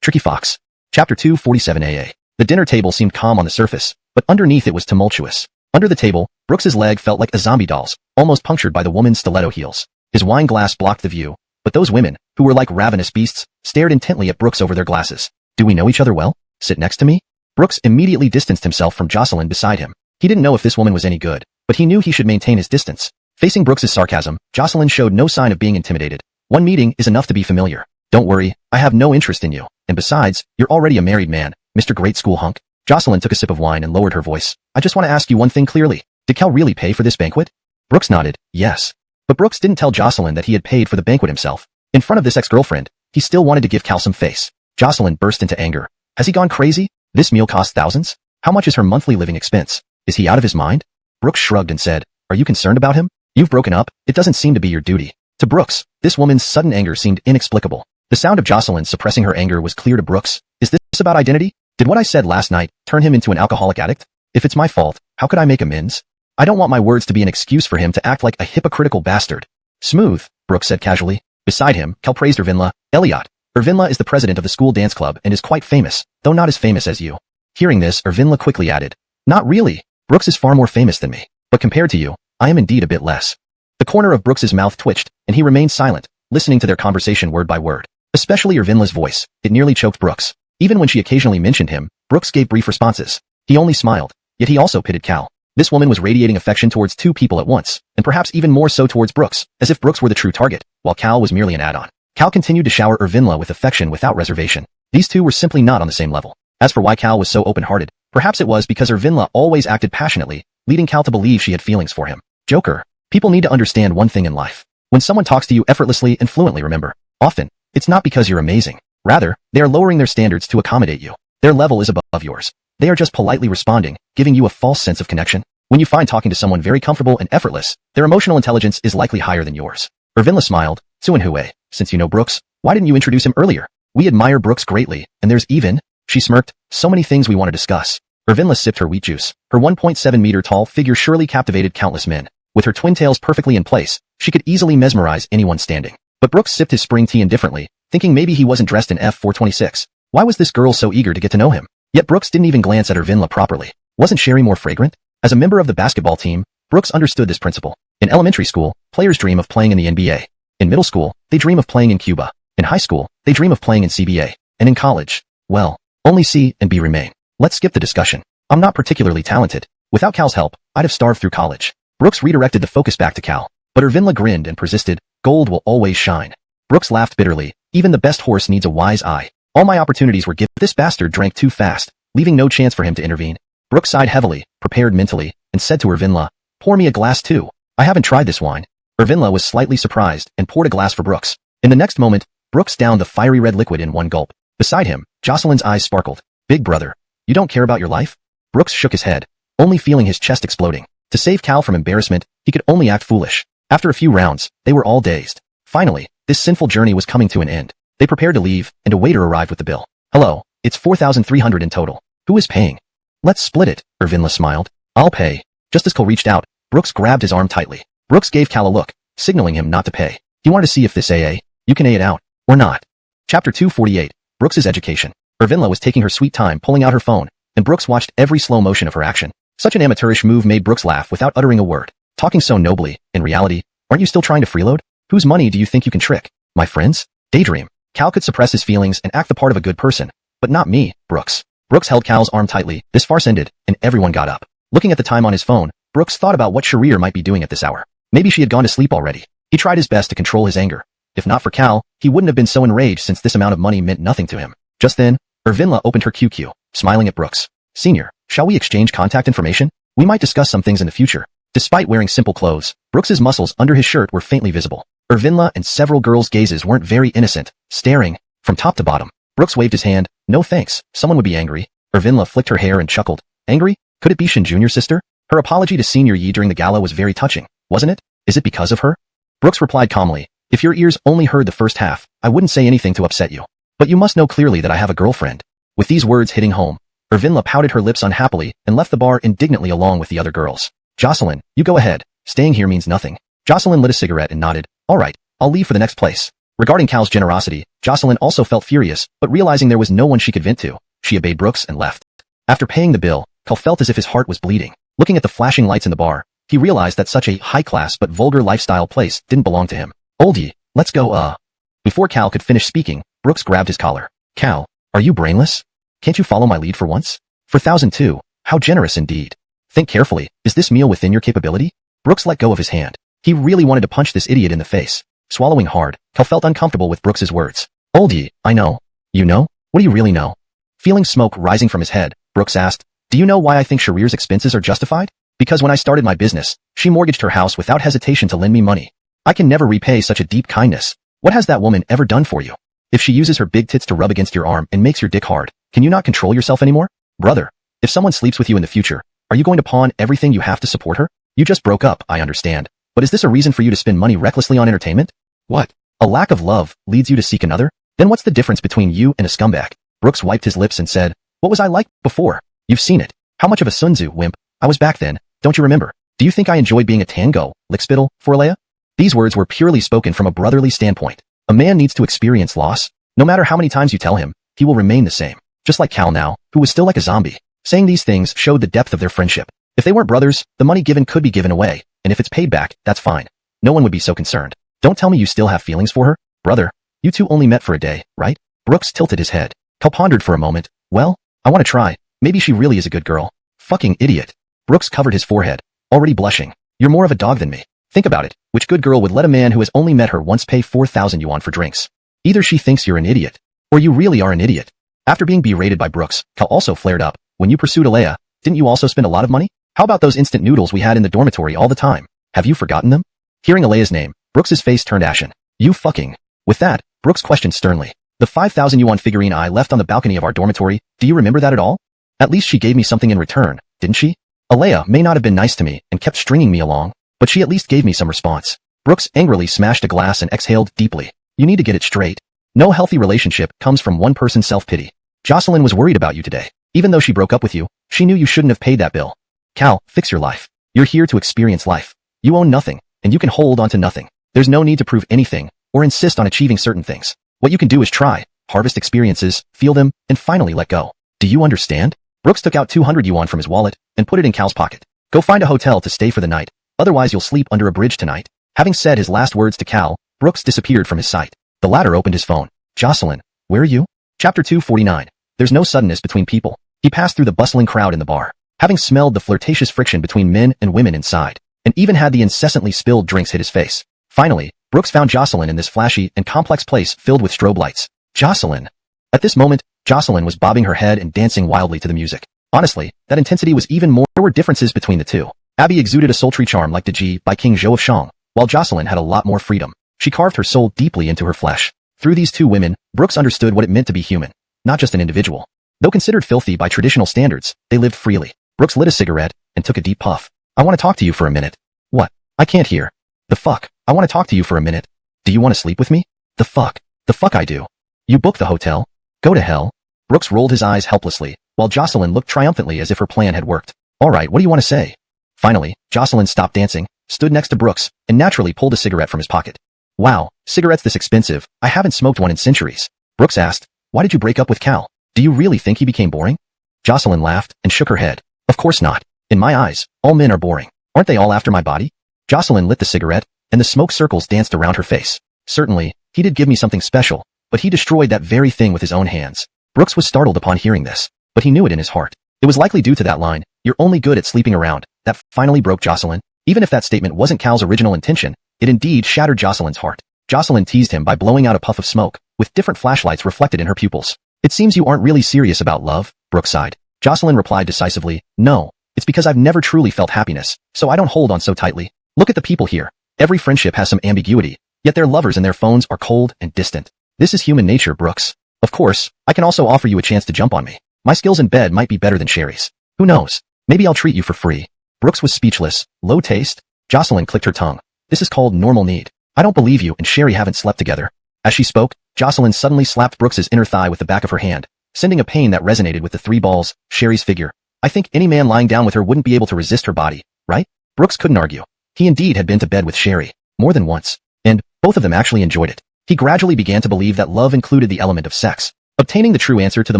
Tricky fox. Chapter 247 AA. The dinner table seemed calm on the surface, but underneath it was tumultuous. Under the table, Brooks's leg felt like a zombie doll's, almost punctured by the woman's stiletto heels. His wine glass blocked the view, but those women, who were like ravenous beasts, stared intently at Brooks over their glasses. Do we know each other well? Sit next to me? Brooks immediately distanced himself from Jocelyn beside him. He didn't know if this woman was any good, but he knew he should maintain his distance. Facing Brooks's sarcasm, Jocelyn showed no sign of being intimidated. One meeting is enough to be familiar. Don't worry, I have no interest in you. And besides, you're already a married man, Mr. Great School Hunk. Jocelyn took a sip of wine and lowered her voice. I just want to ask you one thing clearly. Did Cal really pay for this banquet? Brooks nodded, yes. But Brooks didn't tell Jocelyn that he had paid for the banquet himself. In front of this ex-girlfriend, he still wanted to give Cal some face. Jocelyn burst into anger. Has he gone crazy? This meal cost thousands? How much is her monthly living expense? Is he out of his mind? Brooks shrugged and said, are you concerned about him? You've broken up. It doesn't seem to be your duty. To Brooks, this woman's sudden anger seemed inexplicable. The sound of Jocelyn suppressing her anger was clear to Brooks. Is this about identity? Did what I said last night turn him into an alcoholic addict? If it's my fault, how could I make amends? I don't want my words to be an excuse for him to act like a hypocritical bastard. Smooth, Brooks said casually. Beside him, Cal praised Ervinla. Elliot. Ervinla is the president of the school dance club and is quite famous, though not as famous as you. Hearing this, Ervinla quickly added, not really. Brooks is far more famous than me. But compared to you, I am indeed a bit less. The corner of Brooks's mouth twitched, and he remained silent, listening to their conversation word by word. Especially Ervinla's voice, it nearly choked Brooks. Even when she occasionally mentioned him, Brooks gave brief responses. He only smiled, yet he also pitied Cal. This woman was radiating affection towards two people at once, and perhaps even more so towards Brooks, as if Brooks were the true target, while Cal was merely an add-on. Cal continued to shower Ervinla with affection without reservation. These two were simply not on the same level. As for why Cal was so open-hearted, perhaps it was because Ervinla always acted passionately, leading Cal to believe she had feelings for him. Joker. People need to understand one thing in life. When someone talks to you effortlessly and fluently, remember, often, it's not because you're amazing. Rather, they are lowering their standards to accommodate you. Their level is above yours. They are just politely responding, giving you a false sense of connection. When you find talking to someone very comfortable and effortless, their emotional intelligence is likely higher than yours. Ervinla smiled. Suinhue, since you know Brooks, why didn't you introduce him earlier? We admire Brooks greatly, and there's even, she smirked, so many things we want to discuss. Ervinla sipped her wheat juice. Her 1.7-meter tall figure surely captivated countless men. With her twin tails perfectly in place, she could easily mesmerize anyone standing. But Brooks sipped his spring tea indifferently, thinking maybe he wasn't dressed in F426. Why was this girl so eager to get to know him? Yet Brooks didn't even glance at Ervinla properly. Wasn't Sherry more fragrant? As a member of the basketball team, Brooks understood this principle. In elementary school, players dream of playing in the NBA. In middle school, they dream of playing in Cuba. In high school, they dream of playing in CBA. And in college, well, only C and B remain. Let's skip the discussion. I'm not particularly talented. Without Cal's help, I'd have starved through college. Brooks redirected the focus back to Cal. But Ervinla grinned and persisted, gold will always shine. Brooks laughed bitterly. Even the best horse needs a wise eye. All my opportunities were given. This bastard drank too fast, leaving no chance for him to intervene. Brooks sighed heavily, prepared mentally, and said to Ervinla, pour me a glass too. I haven't tried this wine. Ervinla was slightly surprised and poured a glass for Brooks. In the next moment, Brooks downed the fiery red liquid in one gulp. Beside him, Jocelyn's eyes sparkled. Big brother, you don't care about your life? Brooks shook his head, only feeling his chest exploding. To save Cal from embarrassment, he could only act foolish. After a few rounds, they were all dazed. Finally, this sinful journey was coming to an end. They prepared to leave, and a waiter arrived with the bill. Hello, it's 4,300 in total. Who is paying? Let's split it, Ervinla smiled. I'll pay. Just as Cal reached out, Brooks grabbed his arm tightly. Brooks gave Cal a look, signaling him not to pay. He wanted to see if this you can it out, or not. Chapter 248, Brooks's education. Ervinla was taking her sweet time pulling out her phone, and Brooks watched every slow motion of her action. Such an amateurish move made Brooks laugh without uttering a word. Talking so nobly, in reality, aren't you still trying to freeload? Whose money do you think you can trick? My friends? Daydream. Cal could suppress his feelings and act the part of a good person. But not me, Brooks. Brooks held Cal's arm tightly. This farce ended, and everyone got up. Looking at the time on his phone, Brooks thought about what Sharir might be doing at this hour. Maybe she had gone to sleep already. He tried his best to control his anger. If not for Cal, he wouldn't have been so enraged since this amount of money meant nothing to him. Just then, Ervinla opened her QQ, smiling at Brooks. Senior, shall we exchange contact information? We might discuss some things in the future. Despite wearing simple clothes, Brooks's muscles under his shirt were faintly visible. Ervinla and several girls' gazes weren't very innocent, staring from top to bottom. Brooks waved his hand. No thanks, someone would be angry. Ervinla flicked her hair and chuckled. Angry? Could it be Shin Jr.'s sister? Her apology to Senior Yi during the gala was very touching, wasn't it? Is it because of her? Brooks replied calmly. If your ears only heard the first half, I wouldn't say anything to upset you. But you must know clearly that I have a girlfriend. With these words hitting home, Ervinla pouted her lips unhappily and left the bar indignantly along with the other girls. Jocelyn, you go ahead. Staying here means nothing. Jocelyn lit a cigarette and nodded. All right, I'll leave for the next place. Regarding Cal's generosity, Jocelyn also felt furious, but realizing there was no one she could vent to, she obeyed Brooks and left. After paying the bill, Cal felt as if his heart was bleeding. Looking at the flashing lights in the bar, he realized that such a high-class but vulgar lifestyle place didn't belong to him. Oldie, let's go Before Cal could finish speaking, Brooks grabbed his collar. Cal, are you brainless? Can't you follow my lead for once? For 1,002, how generous indeed. Think carefully, is this meal within your capability? Brooks let go of his hand. He really wanted to punch this idiot in the face. Swallowing hard, Cal felt uncomfortable with Brooks's words. Oldie, I know. You know? What do you really know? Feeling smoke rising from his head, Brooks asked, do you know why I think Sharir's expenses are justified? Because when I started my business, she mortgaged her house without hesitation to lend me money. I can never repay such a deep kindness. What has that woman ever done for you? If she uses her big tits to rub against your arm and makes your dick hard, can you not control yourself anymore? Brother, if someone sleeps with you in the future, are you going to pawn everything you have to support her? You just broke up, I understand. But is this a reason for you to spend money recklessly on entertainment? What? A lack of love leads you to seek another? Then what's the difference between you and a scumbag? Brooks wiped his lips and said, what was I like before? You've seen it. How much of a Sun Tzu wimp I was back then, don't you remember? Do you think I enjoyed being a tango, lickspittle, for Alea? These words were purely spoken from a brotherly standpoint. A man needs to experience loss. No matter how many times you tell him, he will remain the same. Just like Cal now, who was still like a zombie. Saying these things showed the depth of their friendship. If they weren't brothers, the money given could be given away, and if it's paid back, that's fine. No one would be so concerned. Don't tell me you still have feelings for her? Brother, you two only met for a day, right? Brooks tilted his head. Cal pondered for a moment. Well, I want to try. Maybe she really is a good girl. Fucking idiot. Brooks covered his forehead, already blushing. You're more of a dog than me. Think about it. Which good girl would let a man who has only met her once pay 4,000 yuan for drinks? Either she thinks you're an idiot, or you really are an idiot. After being berated by Brooks, Cal also flared up. When you pursued Alea, didn't you also spend a lot of money? How about those instant noodles we had in the dormitory all the time? Have you forgotten them? Hearing Alea's name, Brooks's face turned ashen. You fucking. With that, Brooks questioned sternly. The 5,000 yuan figurine I left on the balcony of our dormitory, do you remember that at all? At least she gave me something in return, didn't she? Alea may not have been nice to me and kept stringing me along, but she at least gave me some response. Brooks angrily smashed a glass and exhaled deeply. You need to get it straight. No healthy relationship comes from one person's self-pity. Jocelyn was worried about you today. Even though she broke up with you, she knew you shouldn't have paid that bill. Cal, fix your life. You're here to experience life. You own nothing, and you can hold on to nothing. There's no need to prove anything, or insist on achieving certain things. What you can do is try, harvest experiences, feel them, and finally let go. Do you understand? Brooks took out 200 yuan from his wallet, and put it in Cal's pocket. Go find a hotel to stay for the night, otherwise you'll sleep under a bridge tonight. Having said his last words to Cal, Brooks disappeared from his sight. The latter opened his phone. Jocelyn, where are you? Chapter 249. There's no suddenness between people. He passed through the bustling crowd in the bar, having smelled the flirtatious friction between men and women inside, and even had the incessantly spilled drinks hit his face. Finally, Brooks found Jocelyn in this flashy and complex place filled with strobe lights. Jocelyn. At this moment, Jocelyn was bobbing her head and dancing wildly to the music. Honestly, that intensity was even more. There were differences between the two. Abby exuded a sultry charm like Ji by King Zhou of Shang, while Jocelyn had a lot more freedom. She carved her soul deeply into her flesh. Through these two women, Brooks understood what it meant to be human, not just an individual. Though considered filthy by traditional standards, they lived freely. Brooks lit a cigarette and took a deep puff. I want to talk to you for a minute. What? I can't hear. The fuck? I want to talk to you for a minute. Do you want to sleep with me? The fuck? The fuck I do. You booked the hotel? Go to hell. Brooks rolled his eyes helplessly, while Jocelyn looked triumphantly as if her plan had worked. Alright, what do you want to say? Finally, Jocelyn stopped dancing, stood next to Brooks, and naturally pulled a cigarette from his pocket. Wow, cigarettes this expensive, I haven't smoked one in centuries. Brooks asked, why did you break up with Cal? Do you really think he became boring? Jocelyn laughed and shook her head. Of course not. In my eyes, all men are boring. Aren't they all after my body? Jocelyn lit the cigarette, and the smoke circles danced around her face. Certainly, he did give me something special, but he destroyed that very thing with his own hands. Brooks was startled upon hearing this, but he knew it in his heart. It was likely due to that line, you're only good at sleeping around, that finally broke Jocelyn. Even if that statement wasn't Cal's original intention, it indeed shattered Jocelyn's heart. Jocelyn teased him by blowing out a puff of smoke, with different flashlights reflected in her pupils. It seems you aren't really serious about love, Brooks sighed. Jocelyn replied decisively, no, it's because I've never truly felt happiness, so I don't hold on so tightly. Look at the people here. Every friendship has some ambiguity, yet their lovers and their phones are cold and distant. This is human nature, Brooks. Of course, I can also offer you a chance to jump on me. My skills in bed might be better than Sherry's. Who knows? Maybe I'll treat you for free. Brooks was speechless. Low taste? Jocelyn clicked her tongue. This is called normal need. I don't believe you and Sherry haven't slept together. As she spoke, Jocelyn suddenly slapped Brooks's inner thigh with the back of her hand, sending a pain that resonated with the three balls, Sherry's figure. I think any man lying down with her wouldn't be able to resist her body, right? Brooks couldn't argue. He indeed had been to bed with Sherry, more than once, and both of them actually enjoyed it. He gradually began to believe that love included the element of sex. Obtaining the true answer to the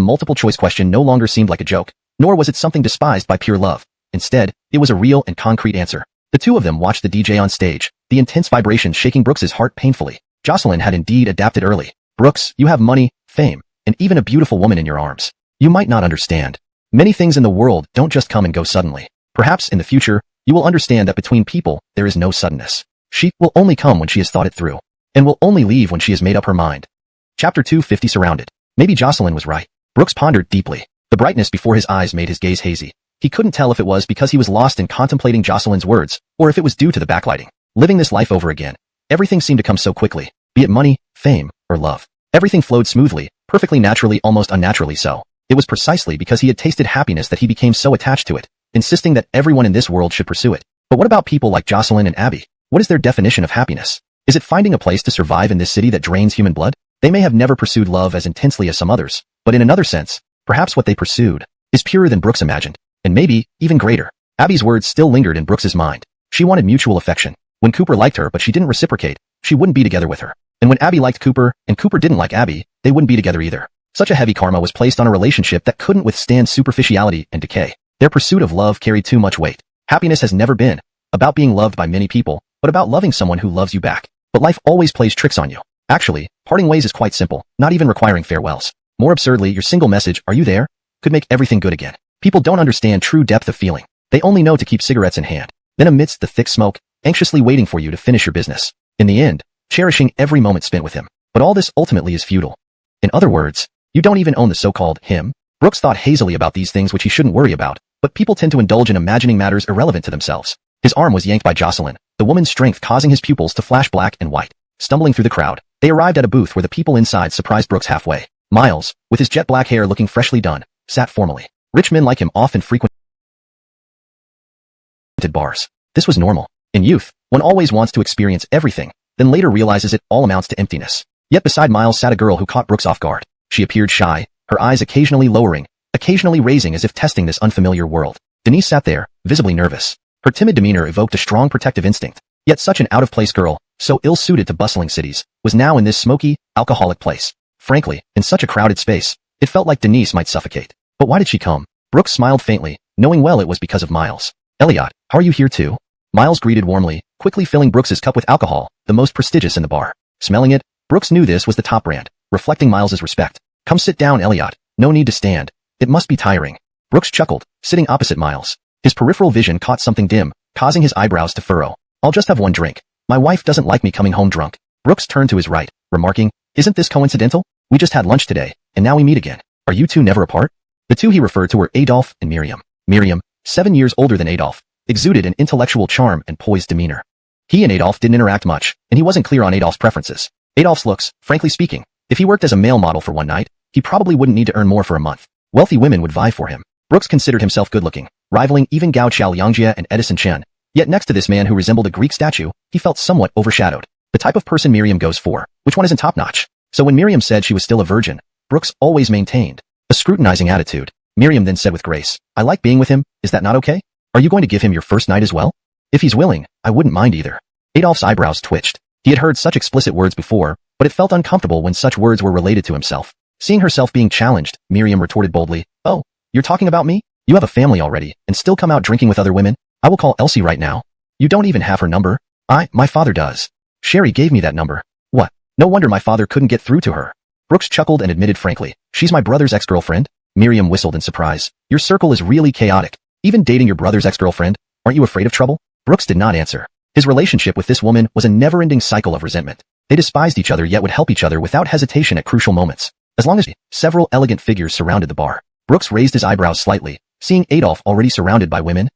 multiple-choice question no longer seemed like a joke, nor was it something despised by pure love. Instead, it was a real and concrete answer. The two of them watched the DJ on stage, the intense vibrations shaking Brooks's heart painfully. Jocelyn had indeed adapted early. Brooks, you have money, fame, and even a beautiful woman in your arms. You might not understand. Many things in the world don't just come and go suddenly. Perhaps in the future, you will understand that between people, there is no suddenness. She will only come when she has thought it through, and will only leave when she has made up her mind. Chapter 250 Surrounded. Maybe Jocelyn was right. Brooks pondered deeply. The brightness before his eyes made his gaze hazy. He couldn't tell if it was because he was lost in contemplating Jocelyn's words, or if it was due to the backlighting. Living this life over again, everything seemed to come so quickly, be it money, fame, or love. Everything flowed smoothly, perfectly naturally, almost unnaturally so. It was precisely because he had tasted happiness that he became so attached to it, insisting that everyone in this world should pursue it. But what about people like Jocelyn and Abby? What is their definition of happiness? Is it finding a place to survive in this city that drains human blood? They may have never pursued love as intensely as some others, but in another sense, perhaps what they pursued is purer than Brooks imagined, and maybe even greater. Abby's words still lingered in Brooks's mind. She wanted mutual affection. When Cooper liked her but she didn't reciprocate, she wouldn't be together with her. And when Abby liked Cooper, and Cooper didn't like Abby, they wouldn't be together either. Such a heavy karma was placed on a relationship that couldn't withstand superficiality and decay. Their pursuit of love carried too much weight. Happiness has never been about being loved by many people, but about loving someone who loves you back. But life always plays tricks on you. Actually, parting ways is quite simple, not even requiring farewells. More absurdly, your single message, "Are you there?" could make everything good again. People don't understand true depth of feeling. They only know to keep cigarettes in hand. Then amidst the thick smoke, anxiously waiting for you to finish your business. In the end, cherishing every moment spent with him. But all this ultimately is futile. In other words, you don't even own the so-called him. Brooks thought hazily about these things which he shouldn't worry about, but people tend to indulge in imagining matters irrelevant to themselves. His arm was yanked by Jocelyn, the woman's strength causing his pupils to flash black and white. Stumbling through the crowd, they arrived at a booth where the people inside surprised Brooks halfway. Miles, with his jet black hair looking freshly done, sat formally. Rich men like him often frequented bars. This was normal. In youth, one always wants to experience everything, then later realizes it all amounts to emptiness. Yet beside Miles sat a girl who caught Brooks off guard. She appeared shy, her eyes occasionally lowering, occasionally raising as if testing this unfamiliar world. Denise sat there, visibly nervous. Her timid demeanor evoked a strong protective instinct. Yet such an out-of-place girl, so ill-suited to bustling cities, was now in this smoky, alcoholic place. Frankly, in such a crowded space, it felt like Denise might suffocate. But why did she come? Brooks smiled faintly, knowing well it was because of Miles. Elliot, how are you here too? Miles greeted warmly, quickly filling Brooks's cup with alcohol, the most prestigious in the bar. Smelling it, Brooks knew this was the top brand, reflecting Miles's respect. Come sit down, Elliot. No need to stand. It must be tiring. Brooks chuckled, sitting opposite Miles. His peripheral vision caught something dim, causing his eyebrows to furrow. I'll just have one drink. My wife doesn't like me coming home drunk. Brooks turned to his right, remarking, isn't this coincidental? We just had lunch today, and now we meet again. Are you two never apart? The two he referred to were Adolphe and Miriam. Miriam, 7 years older than Adolphe, exuded an intellectual charm and poised demeanor. He and Adolphe didn't interact much, and he wasn't clear on Adolphe's preferences. Adolphe's looks, frankly speaking, if he worked as a male model for one night, he probably wouldn't need to earn more for a month. Wealthy women would vie for him. Brooks considered himself good-looking, rivaling even Gao Xiaoyangjie and Edison Chen. Yet next to this man who resembled a Greek statue, he felt somewhat overshadowed. The type of person Miriam goes for, which one isn't top-notch? So when Miriam said she was still a virgin, Brooks always maintained a scrutinizing attitude. Miriam then said with grace, I like being with him, is that not okay? Are you going to give him your first night as well? If he's willing, I wouldn't mind either. Adolphe's eyebrows twitched. He had heard such explicit words before, but it felt uncomfortable when such words were related to himself. Seeing herself being challenged, Miriam retorted boldly, oh, you're talking about me? You have a family already, and still come out drinking with other women? I will call Elsie right now. You don't even have her number. My father does. Sherry gave me that number. What? No wonder my father couldn't get through to her. Brooks chuckled and admitted frankly, she's my brother's ex-girlfriend? Miriam whistled in surprise. Your circle is really chaotic. Even dating your brother's ex-girlfriend? Aren't you afraid of trouble? Brooks did not answer. His relationship with this woman was a never-ending cycle of resentment. They despised each other yet would help each other without hesitation at crucial moments. As long as several elegant figures surrounded the bar. Brooks raised his eyebrows slightly, seeing Adolphe already surrounded by women.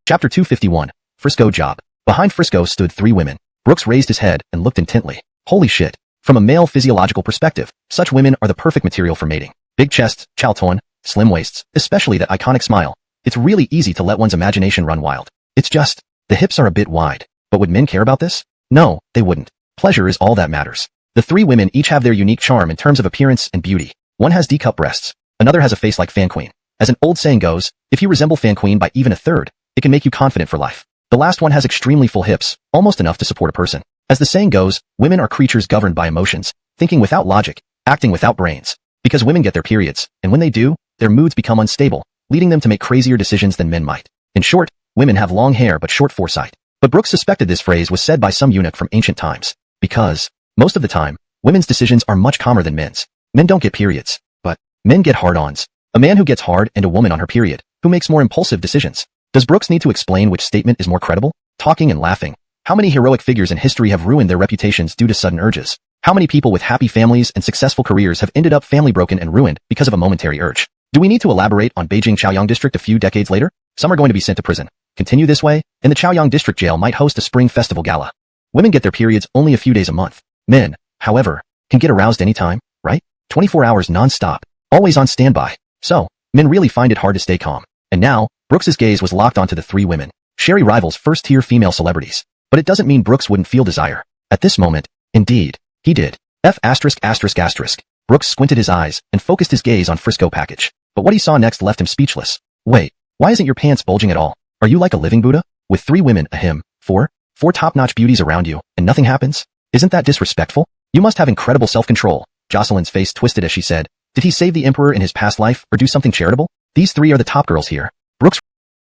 Chapter 251. Frisco Job. Behind Frisco stood 3 women. Brooks raised his head and looked intently. Holy shit. From a male physiological perspective, such women are the perfect material for mating. Big chests, chow ton, slim waists, especially that iconic smile. It's really easy to let one's imagination run wild. It's just, the hips are a bit wide. But would men care about this? No, they wouldn't. Pleasure is all that matters. The 3 women each have their unique charm in terms of appearance and beauty. One has D-cup breasts. Another has a face like Fan Queen. As an old saying goes, if you resemble Fan Queen by even a third, it can make you confident for life. The last one has extremely full hips, almost enough to support a person. As the saying goes, women are creatures governed by emotions, thinking without logic, acting without brains. Because women get their periods, and when they do, their moods become unstable, leading them to make crazier decisions than men might. In short, women have long hair but short foresight. But Brooks suspected this phrase was said by some eunuch from ancient times. Because, most of the time, women's decisions are much calmer than men's. Men don't get periods, but men get hard-ons. A man who gets hard and a woman on her period, who makes more impulsive decisions. Does Brooks need to explain which statement is more credible? Talking and laughing. How many heroic figures in history have ruined their reputations due to sudden urges? How many people with happy families and successful careers have ended up family broken and ruined because of a momentary urge? Do we need to elaborate on Beijing Chaoyang District a few decades later? Some are going to be sent to prison. Continue this way, and the Chaoyang District Jail might host a spring festival gala. Women get their periods only a few days a month. Men, however, can get aroused anytime, right? 24 hours non-stop, always on standby. So, men really find it hard to stay calm. And now, Brooks's gaze was locked onto the 3 women. Sherry rivals first-tier female celebrities. But it doesn't mean Brooks wouldn't feel desire. At this moment, indeed, he did. Brooks squinted his eyes and focused his gaze on Frisco package. But what he saw next left him speechless. Wait, why isn't your pants bulging at all? Are you like a living Buddha? With 3 women, a him, 4 top-notch beauties around you, and nothing happens? Isn't that disrespectful? You must have incredible self-control. Jocelyn's face twisted as she said, did he save the emperor in his past life or do something charitable? These 3 are the top girls here. Brooks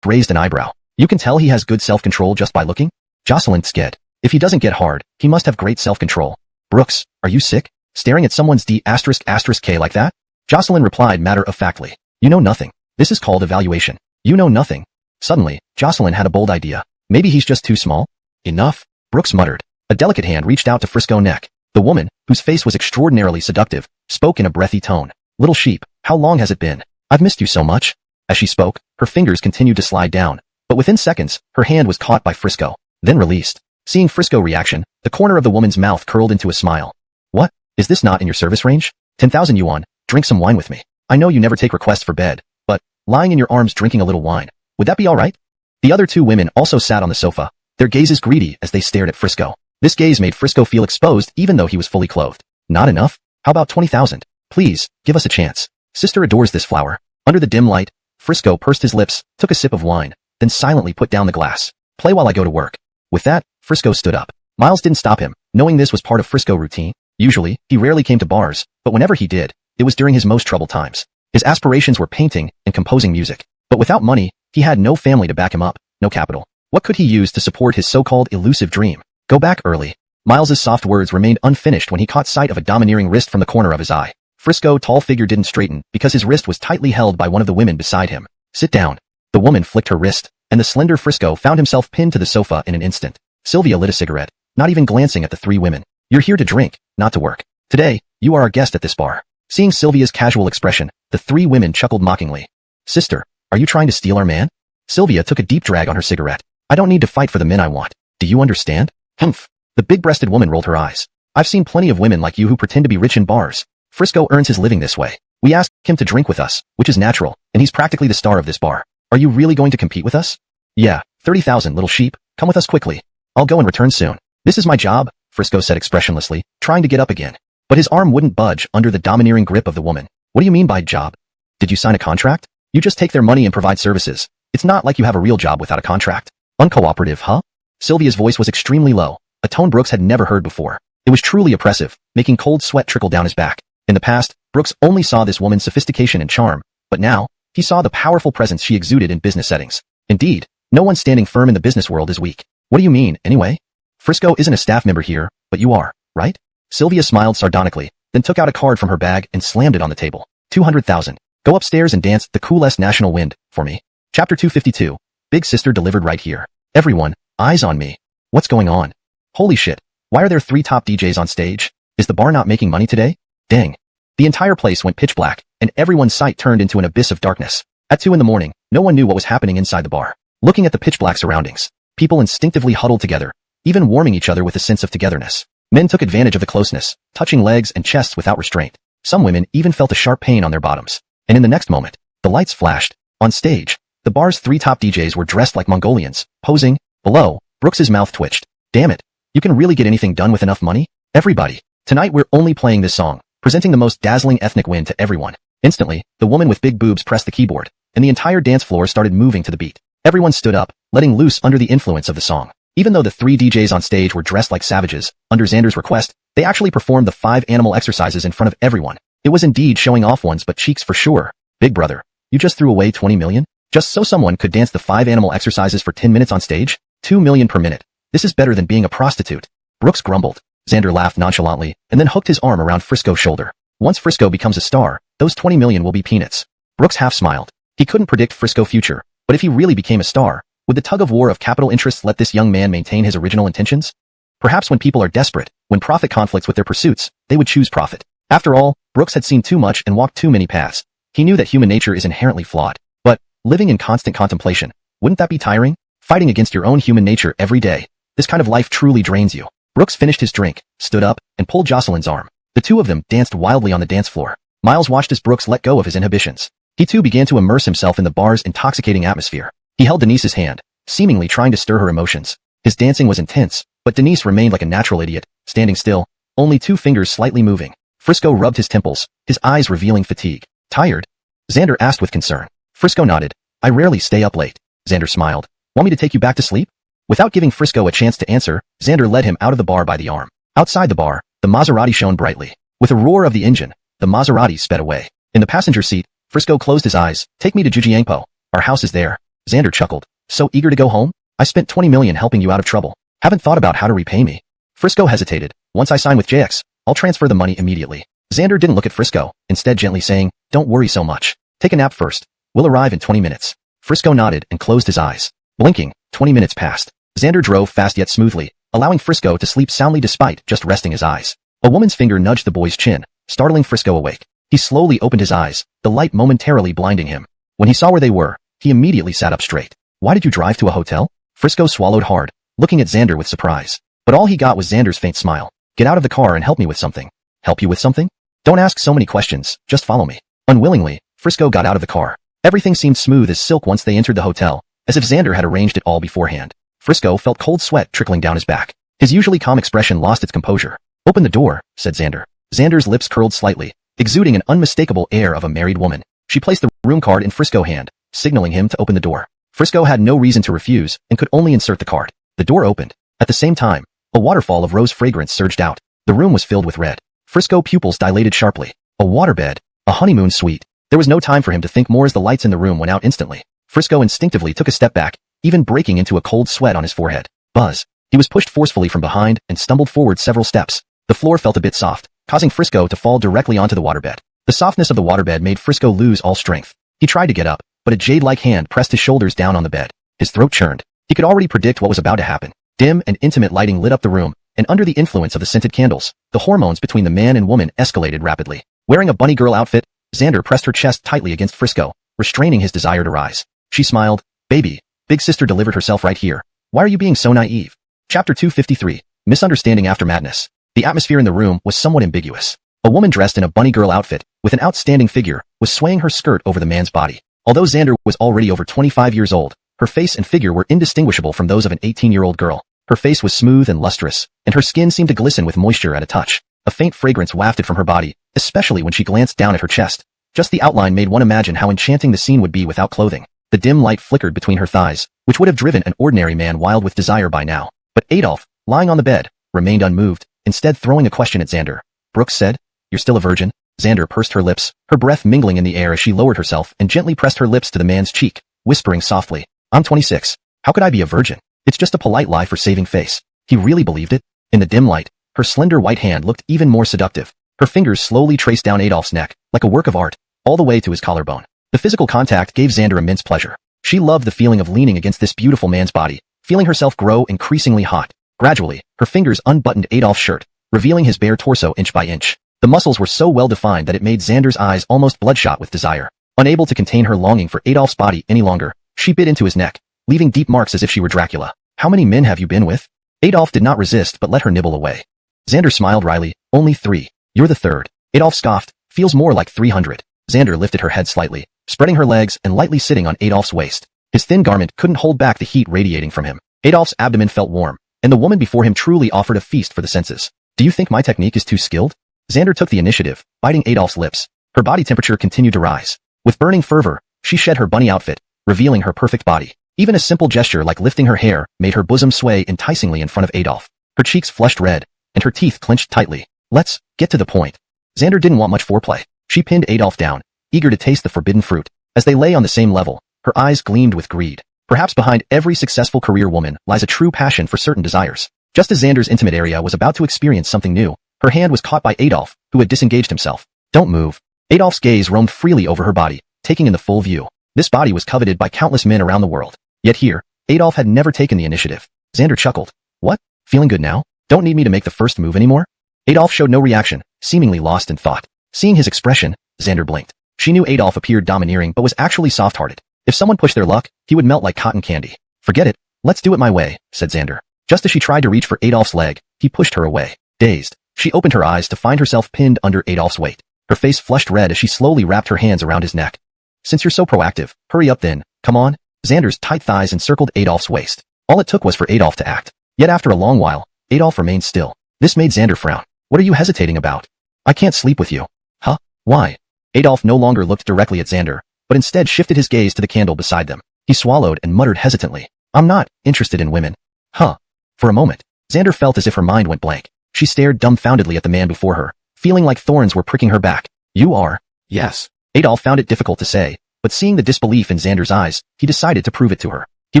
raised an eyebrow. You can tell he has good self-control just by looking? Jocelyn sked. If he doesn't get hard, he must have great self-control. Brooks, are you sick? Staring at someone's D***K like that? Jocelyn replied matter-of-factly. You know nothing. This is called evaluation. You know nothing. Suddenly, Jocelyn had a bold idea. Maybe he's just too small? Enough. Brooks muttered. A delicate hand reached out to Frisco's neck. The woman, whose face was extraordinarily seductive, spoke in a breathy tone. Little sheep, how long has it been? I've missed you so much. As she spoke, her fingers continued to slide down. But within seconds, her hand was caught by Frisco, then released. Seeing Frisco's reaction, the corner of the woman's mouth curled into a smile. What? Is this not in your service range? 10,000 yuan, drink some wine with me. I know you never take requests for bed, but lying in your arms drinking a little wine, would that be alright? The other 2 women also sat on the sofa, their gazes greedy as they stared at Frisco. This gaze made Frisco feel exposed even though he was fully clothed. Not enough? How about 20,000? Please, give us a chance. Sister adores this flower. Under the dim light, Frisco pursed his lips, took a sip of wine, then silently put down the glass. Play while I go to work. With that, Frisco stood up. Miles didn't stop him, knowing this was part of Frisco's routine. Usually, he rarely came to bars, but whenever he did, it was during his most troubled times. His aspirations were painting and composing music. But without money, he had no family to back him up, no capital. What could he use to support his so-called elusive dream? Go back early. Miles's soft words remained unfinished when he caught sight of a domineering wrist from the corner of his eye. Frisco's tall figure didn't straighten because his wrist was tightly held by one of the women beside him. Sit down. The woman flicked her wrist, and the slender Frisco found himself pinned to the sofa in an instant. Sylvia lit a cigarette, not even glancing at the three women. You're here to drink, not to work. Today, you are our guest at this bar. Seeing Sylvia's casual expression, the three women chuckled mockingly. Sister, are you trying to steal our man? Sylvia took a deep drag on her cigarette. I don't need to fight for the men I want. Do you understand? Humph. The big-breasted woman rolled her eyes. I've seen plenty of women like you who pretend to be rich in bars. Frisco earns his living this way. We ask him to drink with us, which is natural, and he's practically the star of this bar. Are you really going to compete with us? Yeah, 30,000 little sheep, come with us quickly. I'll go and return soon. This is my job, Frisco said expressionlessly, trying to get up again. But his arm wouldn't budge under the domineering grip of the woman. What do you mean by job? Did you sign a contract? You just take their money and provide services. It's not like you have a real job without a contract. Uncooperative, huh? Sylvia's voice was extremely low, a tone Brooks had never heard before. It was truly oppressive, making cold sweat trickle down his back. In the past, Brooks only saw this woman's sophistication and charm, but now, he saw the powerful presence she exuded in business settings. Indeed, no one standing firm in the business world is weak. What do you mean, anyway? Frisco isn't a staff member here, but you are, right? Sylvia smiled sardonically, then took out a card from her bag and slammed it on the table. 200,000. Go upstairs and dance the coolest national wind, for me. Chapter 252. Big Sister delivered right here. Everyone, eyes on me. What's going on? Holy shit. Why are there 3 top DJs on stage? Is the bar not making money today? Dang. The entire place went pitch black, and everyone's sight turned into an abyss of darkness. At 2 in the morning, no one knew what was happening inside the bar. Looking at the pitch black surroundings, people instinctively huddled together, even warming each other with a sense of togetherness. Men took advantage of the closeness, touching legs and chests without restraint. Some women even felt a sharp pain on their bottoms. And in the next moment, the lights flashed. On stage, the bar's 3 top DJs were dressed like Mongolians, posing. Below, Brooks's mouth twitched. Damn it. You can really get anything done with enough money? Everybody. Tonight we're only playing this song, presenting the most dazzling ethnic win to everyone. Instantly, the woman with big boobs pressed the keyboard, and the entire dance floor started moving to the beat. Everyone stood up, letting loose under the influence of the song. Even though the 3 DJs on stage were dressed like savages, under Xander's request, they actually performed the 5 animal exercises in front of everyone. It was indeed showing off one's butt cheeks for sure. Big brother, you just threw away 20 million? Just so someone could dance the 5 animal exercises for 10 minutes on stage? 2 million per minute. This is better than being a prostitute. Brooks grumbled. Xander laughed nonchalantly, and then hooked his arm around Frisco's shoulder. Once Frisco becomes a star, those 20 million will be peanuts. Brooks half smiled. He couldn't predict Frisco's future, but if he really became a star, would the tug-of-war of capital interests let this young man maintain his original intentions? Perhaps when people are desperate, when profit conflicts with their pursuits, they would choose profit. After all, Brooks had seen too much and walked too many paths. He knew that human nature is inherently flawed. But, living in constant contemplation, wouldn't that be tiring? Fighting against your own human nature every day. This kind of life truly drains you. Brooks finished his drink, stood up, and pulled Jocelyn's arm. The two of them danced wildly on the dance floor. Miles watched as Brooks let go of his inhibitions. He too began to immerse himself in the bar's intoxicating atmosphere. He held Denise's hand, seemingly trying to stir her emotions. His dancing was intense, but Denise remained like a natural idiot, standing still, only 2 fingers slightly moving. Frisco rubbed his temples, his eyes revealing fatigue. Tired? Xander asked with concern. Frisco nodded. I rarely stay up late. Xander smiled. Want me to take you back to sleep? Without giving Frisco a chance to answer, Xander led him out of the bar by the arm. Outside the bar, the Maserati shone brightly. With a roar of the engine, the Maserati sped away. In the passenger seat, Frisco closed his eyes. Take me to Jujiangpo. Our house is there. Xander chuckled. So eager to go home? I spent 20 million helping you out of trouble. Haven't thought about how to repay me. Frisco hesitated. Once I sign with JX, I'll transfer the money immediately. Xander didn't look at Frisco, instead gently saying, don't worry so much. Take a nap first. We'll arrive in 20 minutes. Frisco nodded and closed his eyes. Blinking, 20 minutes passed. Xander drove fast yet smoothly, allowing Frisco to sleep soundly despite just resting his eyes. A woman's finger nudged the boy's chin, startling Frisco awake. He slowly opened his eyes, the light momentarily blinding him. When he saw where they were, he immediately sat up straight. Why did you drive to a hotel? Frisco swallowed hard, looking at Xander with surprise. But all he got was Xander's faint smile. Get out of the car and help me with something. Help you with something? Don't ask so many questions, just follow me. Unwillingly, Frisco got out of the car. Everything seemed smooth as silk once they entered the hotel, as if Xander had arranged it all beforehand. Frisco felt cold sweat trickling down his back. His usually calm expression lost its composure. Open the door, said Xander. Xander's lips curled slightly, exuding an unmistakable air of a married woman. She placed the room card in Frisco's hand, signaling him to open the door. Frisco had no reason to refuse and could only insert the card. The door opened. At the same time, a waterfall of rose fragrance surged out. The room was filled with red. Frisco's pupils dilated sharply. A waterbed. A honeymoon suite. There was no time for him to think more as the lights in the room went out instantly. Frisco instinctively took a step back, even breaking into a cold sweat on his forehead. Buzz. He was pushed forcefully from behind and stumbled forward several steps. The floor felt a bit soft, causing Frisco to fall directly onto the waterbed. The softness of the waterbed made Frisco lose all strength. He tried to get up, but a jade-like hand pressed his shoulders down on the bed. His throat churned. He could already predict what was about to happen. Dim and intimate lighting lit up the room, and under the influence of the scented candles, the hormones between the man and woman escalated rapidly. Wearing a bunny girl outfit, Xander pressed her chest tightly against Frisco, restraining his desire to rise. She smiled. Baby, big sister delivered herself right here. Why are you being so naive? Chapter 253, Misunderstanding After Madness. The atmosphere in the room was somewhat ambiguous. A woman dressed in a bunny girl outfit, with an outstanding figure, was swaying her skirt over the man's body. Although Xander was already over 25 years old, her face and figure were indistinguishable from those of an 18-year-old girl. Her face was smooth and lustrous, and her skin seemed to glisten with moisture at a touch. A faint fragrance wafted from her body, especially when she glanced down at her chest. Just the outline made one imagine how enchanting the scene would be without clothing. The dim light flickered between her thighs, which would have driven an ordinary man wild with desire by now. But Adolf, lying on the bed, remained unmoved, instead throwing a question at Xander. Brooks said, "You're still a virgin?" Xander pursed her lips, her breath mingling in the air as she lowered herself and gently pressed her lips to the man's cheek, whispering softly, "I'm 26. How could I be a virgin? It's just a polite lie for saving face." He really believed it. In the dim light, her slender white hand looked even more seductive. Her fingers slowly traced down Adolf's neck, like a work of art, all the way to his collarbone. The physical contact gave Xander immense pleasure. She loved the feeling of leaning against this beautiful man's body, feeling herself grow increasingly hot. Gradually, her fingers unbuttoned Adolf's shirt, revealing his bare torso inch by inch. The muscles were so well defined that it made Xander's eyes almost bloodshot with desire. Unable to contain her longing for Adolf's body any longer, she bit into his neck, leaving deep marks as if she were Dracula. "How many men have you been with?" Adolf did not resist but let her nibble away. Xander smiled wryly. "Only 3. You're the third." Adolf scoffed. "Feels more like 300. Xander lifted her head slightly, spreading her legs and lightly sitting on Adolf's waist. His thin garment couldn't hold back the heat radiating from him. Adolf's abdomen felt warm, and the woman before him truly offered a feast for the senses. "Do you think my technique is too skilled?" Xander took the initiative, biting Adolf's lips. Her body temperature continued to rise. With burning fervor, she shed her bunny outfit, revealing her perfect body. Even a simple gesture like lifting her hair made her bosom sway enticingly in front of Adolf. Her cheeks flushed red, and her teeth clenched tightly. "Let's get to the point." Xander didn't want much foreplay. She pinned Adolf down, eager to taste the forbidden fruit. As they lay on the same level, her eyes gleamed with greed. Perhaps behind every successful career woman lies a true passion for certain desires. Just as Xander's intimate area was about to experience something new, her hand was caught by Adolf, who had disengaged himself. "Don't move." Adolf's gaze roamed freely over her body, taking in the full view. This body was coveted by countless men around the world. Yet here, Adolf had never taken the initiative. Xander chuckled. "What? Feeling good now? Don't need me to make the first move anymore?" Adolf showed no reaction, seemingly lost in thought. Seeing his expression, Xander blinked. She knew Adolf appeared domineering but was actually soft-hearted. If someone pushed their luck, he would melt like cotton candy. "Forget it. Let's do it my way," said Xander. Just as she tried to reach for Adolf's leg, he pushed her away. Dazed, she opened her eyes to find herself pinned under Adolf's weight. Her face flushed red as she slowly wrapped her hands around his neck. "Since you're so proactive, hurry up then, come on." Xander's tight thighs encircled Adolf's waist. All it took was for Adolf to act. Yet after a long while, Adolf remained still. This made Xander frown. "What are you hesitating about?" "I can't sleep with you." "Huh? Why?" Adolf no longer looked directly at Xander, but instead shifted his gaze to the candle beside them. He swallowed and muttered hesitantly, "I'm not interested in women." "Huh?" For a moment, Xander felt as if her mind went blank. She stared dumbfoundedly at the man before her, feeling like thorns were pricking her back. "You are?" "Yes." Adolf found it difficult to say, but seeing the disbelief in Xander's eyes, he decided to prove it to her. He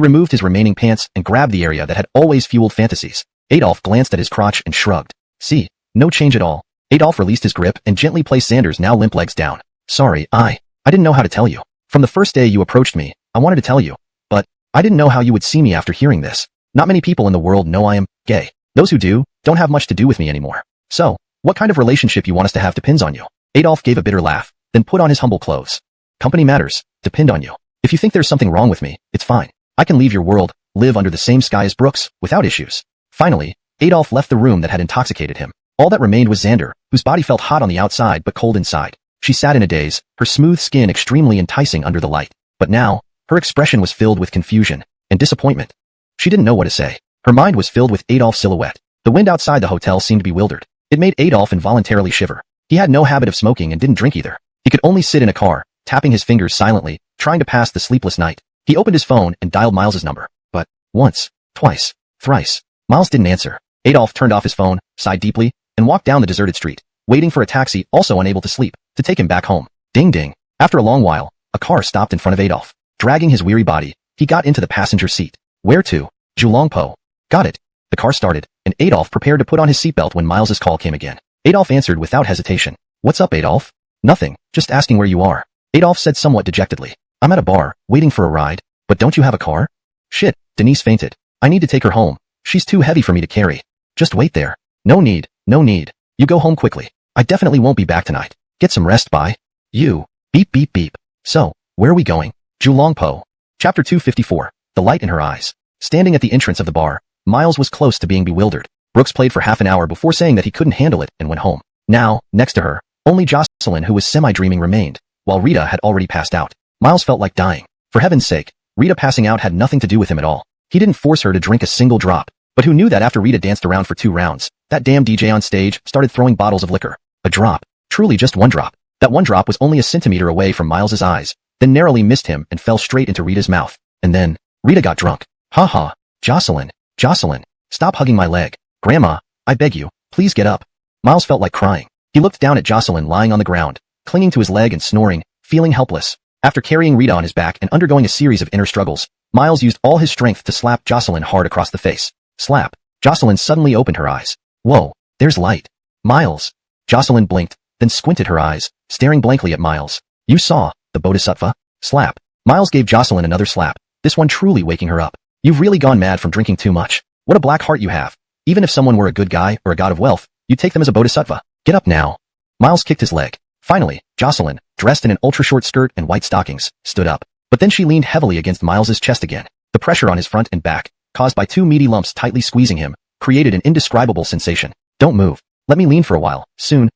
removed his remaining pants and grabbed the area that had always fueled fantasies. Adolf glanced at his crotch and shrugged. "See, no change at all." Adolf released his grip and gently placed Xander's now limp legs down. "Sorry, I didn't know how to tell you. From the first day you approached me, I wanted to tell you, but I didn't know how you would see me after hearing this. Not many people in the world know I am gay. Those who do, don't have much to do with me anymore. So, what kind of relationship you want us to have depends on you." Adolf gave a bitter laugh, then put on his humble clothes. "Company matters, depend on you. If you think there's something wrong with me, it's fine. I can leave your world, live under the same sky as Brooks, without issues." Finally, Adolf left the room that had intoxicated him. All that remained was Xander, whose body felt hot on the outside but cold inside. She sat in a daze, her smooth skin extremely enticing under the light. But now, her expression was filled with confusion and disappointment. She didn't know what to say. Her mind was filled with Adolf's silhouette. The wind outside the hotel seemed bewildered. It made Adolf involuntarily shiver. He had no habit of smoking and didn't drink either. He could only sit in a car, tapping his fingers silently, trying to pass the sleepless night. He opened his phone and dialed Miles's number. But once, twice, thrice, Miles didn't answer. Adolf turned off his phone, sighed deeply, and walked down the deserted street, waiting for a taxi, also unable to sleep, to take him back home. Ding ding. After a long while, a car stopped in front of Adolf. Dragging his weary body, he got into the passenger seat. "Where to?" "Julongpo." "Got it." The car started, and Adolf prepared to put on his seatbelt when Miles's call came again. Adolf answered without hesitation. What's up, Adolf? Nothing, just asking where you are. Adolf said somewhat dejectedly. I'm at a bar, waiting for a ride. But don't you have a car? Shit, Denise fainted. I need to take her home. She's too heavy for me to carry. Just wait there. No need, no need. You go home quickly. I definitely won't be back tonight. Get some rest, bye. You. Beep beep beep. So, where are we going? Julongpo. Chapter 254. The light in her eyes. Standing at the entrance of the bar, Miles was close to being bewildered. Brooks played for half an hour before saying that he couldn't handle it and went home. Now, next to her, only Jocelyn, who was semi-dreaming, remained, while Rita had already passed out. Miles felt like dying. For heaven's sake, Rita passing out had nothing to do with him at all. He didn't force her to drink a single drop. But who knew that after Rita danced around for 2 rounds, that damn DJ on stage started throwing bottles of liquor. A drop. Truly just one drop. That one drop was only a centimeter away from Miles's eyes, then narrowly missed him and fell straight into Rita's mouth. And then, Rita got drunk. Ha ha. Jocelyn. Jocelyn. Stop hugging my leg. Grandma, I beg you, please get up. Miles felt like crying. He looked down at Jocelyn lying on the ground, clinging to his leg and snoring, feeling helpless. After carrying Rita on his back and undergoing a series of inner struggles, Miles used all his strength to slap Jocelyn hard across the face. Slap. Jocelyn suddenly opened her eyes. Whoa, there's light. Miles. Jocelyn blinked, then squinted her eyes, staring blankly at Miles. You saw the Bodhisattva? Slap. Miles gave Jocelyn another slap, this one truly waking her up. You've really gone mad from drinking too much. What a black heart you have. Even if someone were a good guy or a god of wealth, you'd take them as a bodhisattva. Get up now. Miles kicked his leg. Finally, Jocelyn, dressed in an ultra-short skirt and white stockings, stood up. But then she leaned heavily against Miles's chest again. The pressure on his front and back, caused by 2 meaty lumps tightly squeezing him, created an indescribable sensation. Don't move. Let me lean for a while. Soon.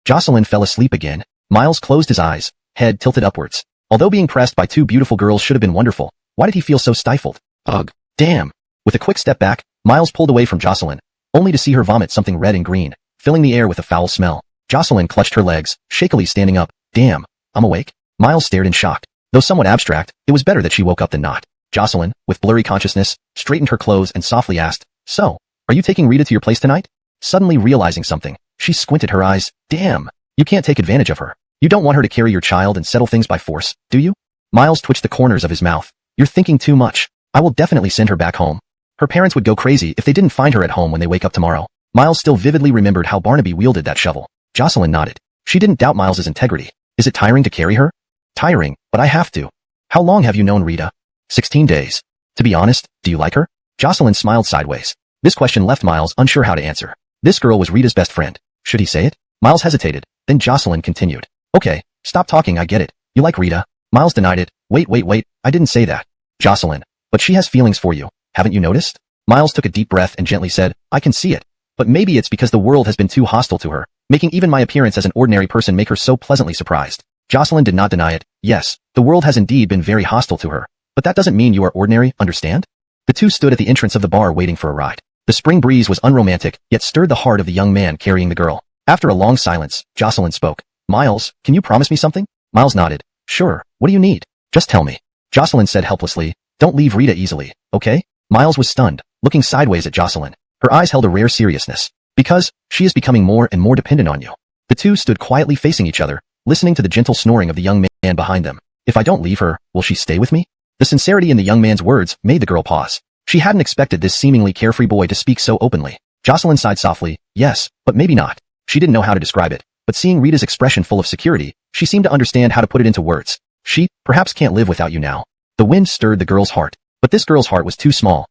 Jocelyn fell asleep again. Miles closed his eyes, head tilted upwards. Although being pressed by 2 beautiful girls should have been wonderful, why did he feel so stifled? Ugh. Damn. With a quick step back, Miles pulled away from Jocelyn, only to see her vomit something red and green, filling the air with a foul smell. Jocelyn clutched her legs, shakily standing up. Damn. I'm awake? Miles stared in shock. Though somewhat abstract, it was better that she woke up than not. Jocelyn, with blurry consciousness, straightened her clothes and softly asked, So, are you taking Rita to your place tonight? Suddenly realizing something, she squinted her eyes. Damn. You can't take advantage of her. You don't want her to carry your child and settle things by force, do you? Miles twitched the corners of his mouth. You're thinking too much. I will definitely send her back home. Her parents would go crazy if they didn't find her at home when they wake up tomorrow. Miles still vividly remembered how Barnaby wielded that shovel. Jocelyn nodded. She didn't doubt Miles's integrity. Is it tiring to carry her? Tiring, but I have to. How long have you known Rita? 16 days. To be honest, do you like her? Jocelyn smiled sideways. This question left Miles unsure how to answer. This girl was Rita's best friend. Should he say it? Miles hesitated. Then Jocelyn continued. Okay, stop talking, I get it. You like Rita. Miles denied it. Wait, I didn't say that. Jocelyn. But she has feelings for you. Haven't you noticed? Miles took a deep breath and gently said, I can see it. But maybe it's because the world has been too hostile to her, making even my appearance as an ordinary person make her so pleasantly surprised. Jocelyn did not deny it. Yes, the world has indeed been very hostile to her. But that doesn't mean you are ordinary, understand? The two stood at the entrance of the bar waiting for a ride. The spring breeze was unromantic, yet stirred the heart of the young man carrying the girl. After a long silence, Jocelyn spoke. Miles, can you promise me something? Miles nodded. Sure, what do you need? Just tell me. Jocelyn said helplessly. Don't leave Rita easily, okay? Miles was stunned, looking sideways at Jocelyn. Her eyes held a rare seriousness. Because, she is becoming more and more dependent on you. The two stood quietly facing each other, listening to the gentle snoring of the young man behind them. If I don't leave her, will she stay with me? The sincerity in the young man's words made the girl pause. She hadn't expected this seemingly carefree boy to speak so openly. Jocelyn sighed softly. Yes, but maybe not. She didn't know how to describe it, but seeing Rita's expression full of security, she seemed to understand how to put it into words. She, perhaps, can't live without you now. The wind stirred the girl's heart, but this girl's heart was too small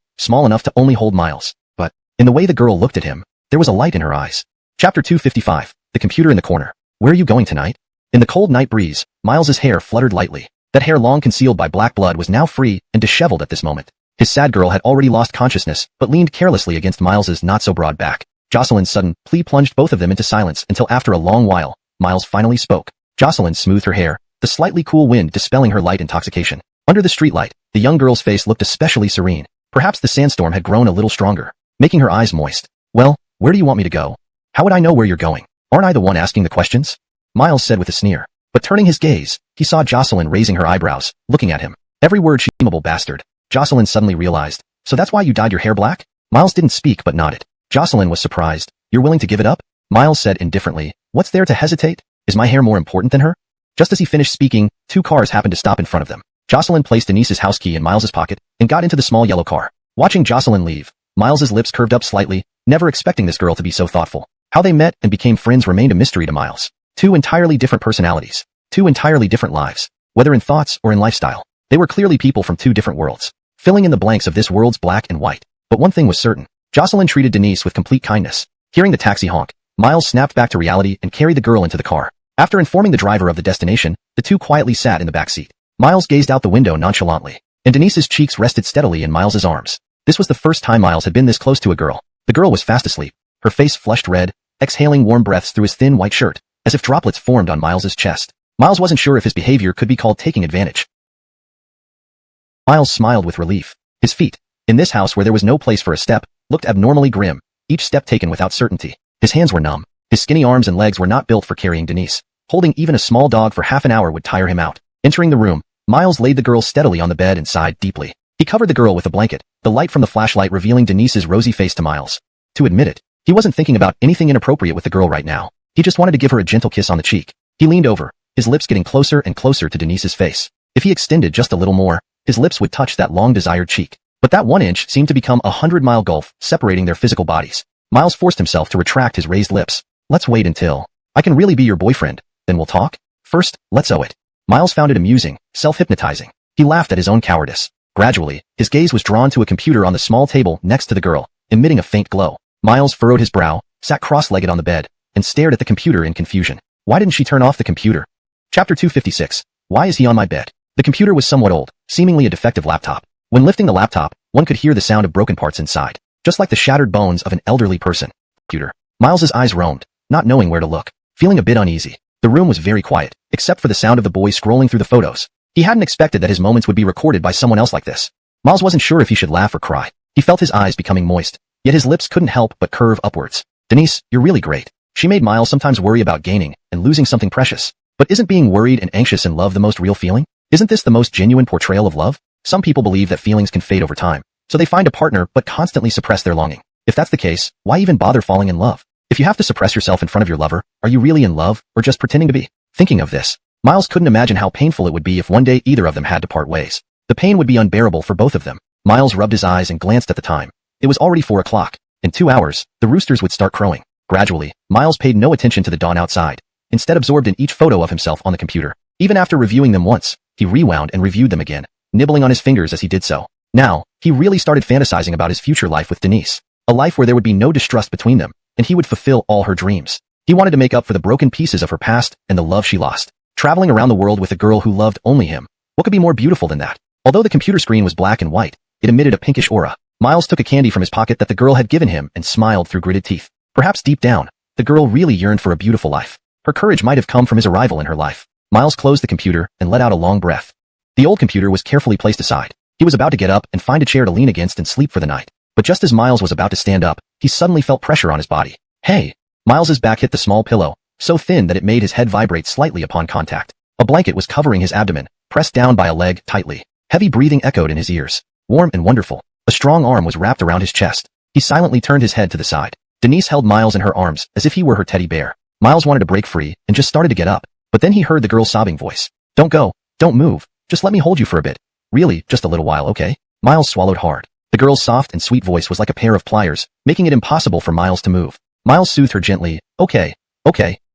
enough to only hold Miles. But, in the way the girl looked at him, there was a light in her eyes. Chapter 255. The computer in the corner. Where are you going tonight? In the cold night breeze, Miles's hair fluttered lightly. That hair long concealed by black blood was now free and disheveled at this moment. His sad girl had already lost consciousness, but leaned carelessly against Miles's not-so-broad back. Jocelyn's sudden plea plunged both of them into silence until after a long while, Miles finally spoke. Jocelyn smoothed her hair, the slightly cool wind dispelling her light intoxication. Under the streetlight, the young girl's face looked especially serene. Perhaps the sandstorm had grown a little stronger, making her eyes moist. Well, where do you want me to go? How would I know where you're going? Aren't I the one asking the questions? Miles said with a sneer. But turning his gaze, he saw Jocelyn raising her eyebrows, looking at him. Every word she mumbled bastard. Jocelyn suddenly realized. So that's why you dyed your hair black? Miles didn't speak but nodded. Jocelyn was surprised. You're willing to give it up? Miles said indifferently. What's there to hesitate? Is my hair more important than her? Just as he finished speaking, 2 cars happened to stop in front of them. Jocelyn placed Denise's house key in Miles's pocket and got into the small yellow car. Watching Jocelyn leave, Miles's lips curved up slightly, never expecting this girl to be so thoughtful. How they met and became friends remained a mystery to Miles. Two entirely different personalities. Two entirely different lives. Whether in thoughts or in lifestyle. They were clearly people from two different worlds, filling in the blanks of this world's black and white. But one thing was certain. Jocelyn treated Denise with complete kindness. Hearing the taxi honk, Miles snapped back to reality and carried the girl into the car. After informing the driver of the destination, the two quietly sat in the back seat. Miles gazed out the window nonchalantly, and Denise's cheeks rested steadily in Miles's arms. This was the first time Miles had been this close to a girl. The girl was fast asleep, her face flushed red, exhaling warm breaths through his thin white shirt, as if droplets formed on Miles's chest. Miles wasn't sure if his behavior could be called taking advantage. Miles smiled with relief. His feet, in this house where there was no place for a step, looked abnormally grim, each step taken without certainty. His hands were numb. His skinny arms and legs were not built for carrying Denise. Holding even a small dog for half an hour would tire him out. Entering the room, Miles laid the girl steadily on the bed and sighed deeply. He covered the girl with a blanket, the light from the flashlight revealing Denise's rosy face to Miles. To admit it, he wasn't thinking about anything inappropriate with the girl right now. He just wanted to give her a gentle kiss on the cheek. He leaned over, his lips getting closer and closer to Denise's face. If he extended just a little more, his lips would touch that long-desired cheek. But that 1 inch seemed to become a 100-mile gulf, separating their physical bodies. Miles forced himself to retract his raised lips. Let's wait until I can really be your boyfriend, then we'll talk. First, let's owe it. Miles found it amusing, self-hypnotizing. He laughed at his own cowardice. Gradually, his gaze was drawn to a computer on the small table next to the girl, emitting a faint glow. Miles furrowed his brow, sat cross-legged on the bed, and stared at the computer in confusion. Why didn't she turn off the computer? Chapter 256. Why is he on my bed? The computer was somewhat old, seemingly a defective laptop. When lifting the laptop, one could hear the sound of broken parts inside, just like the shattered bones of an elderly person. Computer. Miles's eyes roamed, not knowing where to look, feeling a bit uneasy. The room was very quiet, except for the sound of the boy scrolling through the photos. He hadn't expected that his moments would be recorded by someone else like this. Miles wasn't sure if he should laugh or cry. He felt his eyes becoming moist, yet his lips couldn't help but curve upwards. Denise, you're really great. She made Miles sometimes worry about gaining and losing something precious. But isn't being worried and anxious in love the most real feeling? Isn't this the most genuine portrayal of love? Some people believe that feelings can fade over time, so they find a partner but constantly suppress their longing. If that's the case, why even bother falling in love? If you have to suppress yourself in front of your lover, are you really in love or just pretending to be? Thinking of this, Miles couldn't imagine how painful it would be if one day either of them had to part ways. The pain would be unbearable for both of them. Miles rubbed his eyes and glanced at the time. It was already 4 o'clock. In 2 hours, the roosters would start crowing. Gradually, Miles paid no attention to the dawn outside, instead absorbed in each photo of himself on the computer. Even after reviewing them once, he rewound and reviewed them again, nibbling on his fingers as he did so. Now, he really started fantasizing about his future life with Denise. A life where there would be no distrust between them, and he would fulfill all her dreams. He wanted to make up for the broken pieces of her past and the love she lost. Traveling around the world with a girl who loved only him. What could be more beautiful than that? Although the computer screen was black and white, it emitted a pinkish aura. Miles took a candy from his pocket that the girl had given him and smiled through gritted teeth. Perhaps deep down, the girl really yearned for a beautiful life. Her courage might have come from his arrival in her life. Miles closed the computer and let out a long breath. The old computer was carefully placed aside. He was about to get up and find a chair to lean against and sleep for the night. But just as Miles was about to stand up, he suddenly felt pressure on his body. Hey! Miles's back hit the small pillow, so thin that it made his head vibrate slightly upon contact. A blanket was covering his abdomen, pressed down by a leg tightly. Heavy breathing echoed in his ears. Warm and wonderful. A strong arm was wrapped around his chest. He silently turned his head to the side. Denise held Miles in her arms as if he were her teddy bear. Miles wanted to break free and just started to get up. But then he heard the girl's sobbing voice. Don't go. Don't move. Just let me hold you for a bit. Really, just a little while, okay? Miles swallowed hard. The girl's soft and sweet voice was like a pair of pliers, making it impossible for Miles to move. Miles soothed her gently. Okay,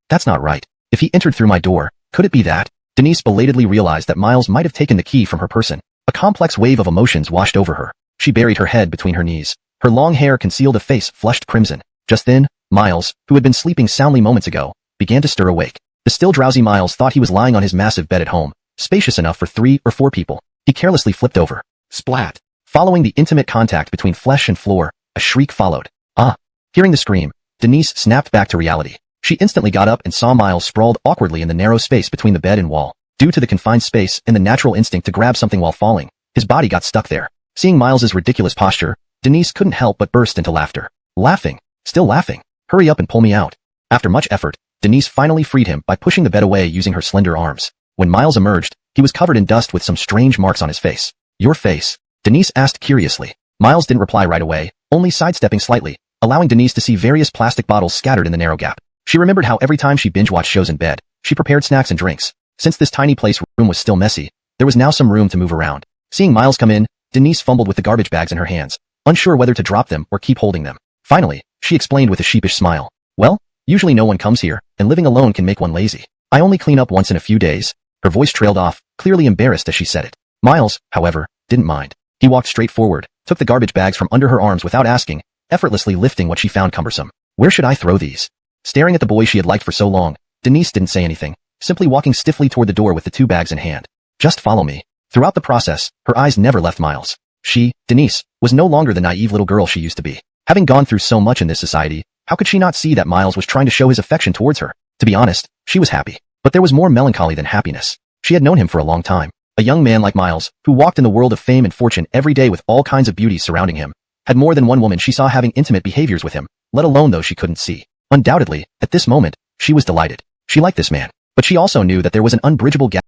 that's not right. If he entered through my door, could it be that? Denise belatedly realized that Miles might have taken the key from her person. A complex wave of emotions washed over her. She buried her head between her knees. Her long hair concealed a face flushed crimson. Just then, Miles, who had been sleeping soundly moments ago, began to stir awake. The still drowsy Miles thought he was lying on his massive bed at home, spacious enough for 3 or 4 people. He carelessly flipped over. Splat! Following the intimate contact between flesh and floor, a shriek followed. Ah! Hearing the scream, Denise snapped back to reality. She instantly got up and saw Miles sprawled awkwardly in the narrow space between the bed and wall. Due to the confined space and the natural instinct to grab something while falling, his body got stuck there. Seeing Miles's ridiculous posture, Denise couldn't help but burst into laughter. Laughing. Still laughing. Hurry up and pull me out. After much effort, Denise finally freed him by pushing the bed away using her slender arms. When Miles emerged, he was covered in dust with some strange marks on his face. Your face? Denise asked curiously. Miles didn't reply right away, only sidestepping slightly, allowing Denise to see various plastic bottles scattered in the narrow gap. She remembered how every time she binge-watched shows in bed, she prepared snacks and drinks. Since this tiny place room was still messy, there was now some room to move around. Seeing Miles come in, Denise fumbled with the garbage bags in her hands. unsure whether to drop them or keep holding them. Finally, she explained with a sheepish smile. Well, usually no one comes here, and living alone can make one lazy. I only clean up once in a few days. Her voice trailed off, clearly embarrassed as she said it. Miles, however, didn't mind. He walked straight forward, took the garbage bags from under her arms without asking, effortlessly lifting what she found cumbersome. Where should I throw these? Staring at the boy she had liked for so long, Denise didn't say anything, simply walking stiffly toward the door with the 2 bags in hand. Just follow me. Throughout the process, her eyes never left Miles. She, Denise, was no longer the naive little girl she used to be. Having gone through so much in this society, how could she not see that Miles was trying to show his affection towards her? To be honest, she was happy. But there was more melancholy than happiness. She had known him for a long time. A young man like Miles, who walked in the world of fame and fortune every day with all kinds of beauties surrounding him, had more than one woman she saw having intimate behaviors with him, let alone those she couldn't see. Undoubtedly, at this moment, she was delighted. She liked this man. But she also knew that there was an unbridgeable gap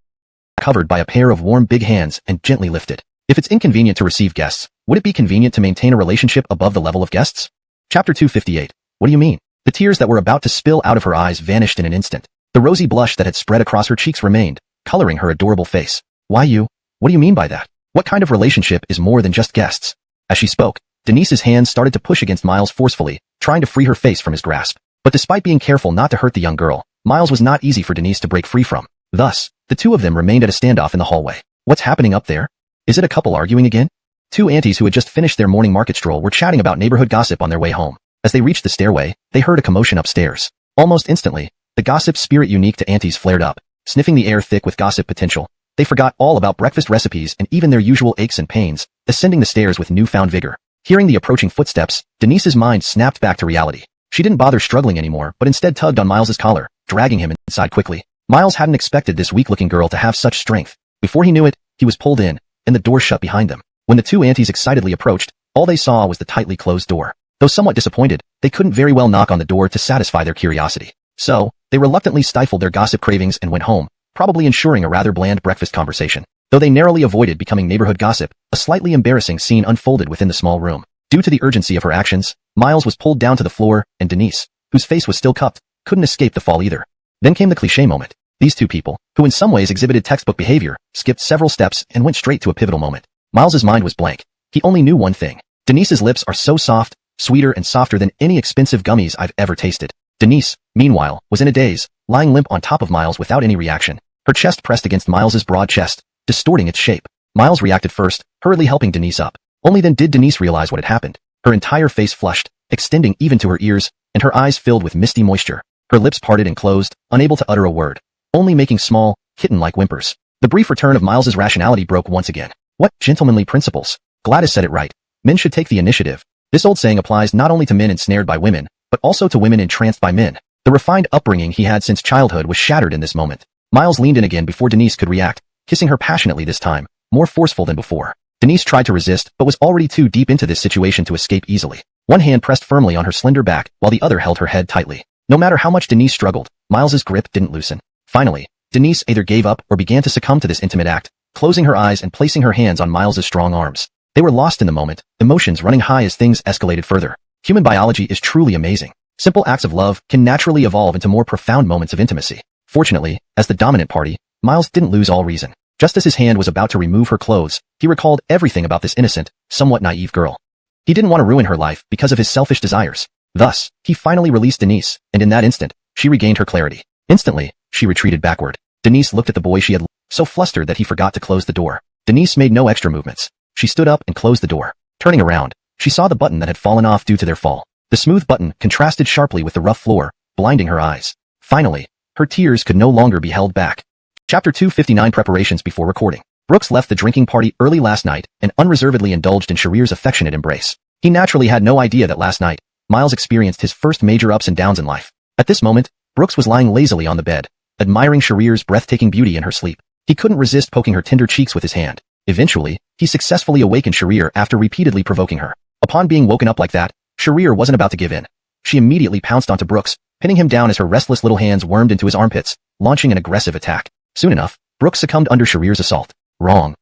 covered by a pair of warm big hands and gently lifted. If it's inconvenient to receive guests, would it be convenient to maintain a relationship above the level of guests? Chapter 258. What do you mean? The tears that were about to spill out of her eyes vanished in an instant. The rosy blush that had spread across her cheeks remained, coloring her adorable face. Why you? What do you mean by that? What kind of relationship is more than just guests? As she spoke, Denise's hands started to push against Miles forcefully, trying to free her face from his grasp. But despite being careful not to hurt the young girl, Miles was not easy for Denise to break free from. Thus, the 2 of them remained at a standoff in the hallway. What's happening up there? Is it a couple arguing again? 2 aunties who had just finished their morning market stroll were chatting about neighborhood gossip on their way home. As they reached the stairway, they heard a commotion upstairs. Almost instantly, the gossip spirit unique to aunties flared up, sniffing the air thick with gossip potential. They forgot all about breakfast recipes and even their usual aches and pains, ascending the stairs with newfound vigor. Hearing the approaching footsteps, Denise's mind snapped back to reality. She didn't bother struggling anymore, but instead tugged on Miles's collar, dragging him inside quickly. Miles hadn't expected this weak-looking girl to have such strength. Before he knew it, he was pulled in, and the door shut behind them. When the 2 aunties excitedly approached, all they saw was the tightly closed door. Though somewhat disappointed, they couldn't very well knock on the door to satisfy their curiosity. So, they reluctantly stifled their gossip cravings and went home, probably ensuring a rather bland breakfast conversation. Though they narrowly avoided becoming neighborhood gossip, a slightly embarrassing scene unfolded within the small room. Due to the urgency of her actions, Miles was pulled down to the floor, and Denise, whose face was still cupped, couldn't escape the fall either. Then came the cliché moment. These 2 people, who in some ways exhibited textbook behavior, skipped several steps and went straight to a pivotal moment. Miles's mind was blank. He only knew one thing. Denise's lips are so soft, sweeter and softer than any expensive gummies I've ever tasted. Denise, meanwhile, was in a daze, lying limp on top of Miles without any reaction. Her chest pressed against Miles's broad chest, distorting its shape. Miles reacted first, hurriedly helping Denise up. Only then did Denise realize what had happened. Her entire face flushed, extending even to her ears, and her eyes filled with misty moisture. Her lips parted and closed, unable to utter a word, only making small, kitten-like whimpers. The brief return of Miles's rationality broke once again. What gentlemanly principles? Gladys said it right. Men should take the initiative. This old saying applies not only to men ensnared by women, but also to women entranced by men. The refined upbringing he had since childhood was shattered in this moment. Miles leaned in again before Denise could react, kissing her passionately this time, more forceful than before. Denise tried to resist, but was already too deep into this situation to escape easily. One hand pressed firmly on her slender back, while the other held her head tightly. No matter how much Denise struggled, Miles's grip didn't loosen. Finally, Denise either gave up or began to succumb to this intimate act, closing her eyes and placing her hands on Miles's strong arms. They were lost in the moment, emotions running high as things escalated further. Human biology is truly amazing. Simple acts of love can naturally evolve into more profound moments of intimacy. Fortunately, as the dominant party, Miles didn't lose all reason. Just as his hand was about to remove her clothes, he recalled everything about this innocent, somewhat naive girl. He didn't want to ruin her life because of his selfish desires. Thus, he finally released Denise, and in that instant, she regained her clarity. Instantly, she retreated backward. Denise looked at the boy she had so flustered that he forgot to close the door. Denise made no extra movements. She stood up and closed the door. Turning around, she saw the button that had fallen off due to their fall. The smooth button contrasted sharply with the rough floor, blinding her eyes. Finally, her tears could no longer be held back. Chapter 259 Preparations before recording. Brooks left the drinking party early last night and unreservedly indulged in Sharir's affectionate embrace. He naturally had no idea that last night, Miles experienced his first major ups and downs in life. At this moment, Brooks was lying lazily on the bed, admiring Sharir's breathtaking beauty in her sleep. He couldn't resist poking her tender cheeks with his hand. Eventually, he successfully awakened Sharir after repeatedly provoking her. Upon being woken up like that, Sharir wasn't about to give in. She immediately pounced onto Brooks, pinning him down as her restless little hands wormed into his armpits, launching an aggressive attack. Soon enough, Brooks succumbed under Sharir's assault. Wrong.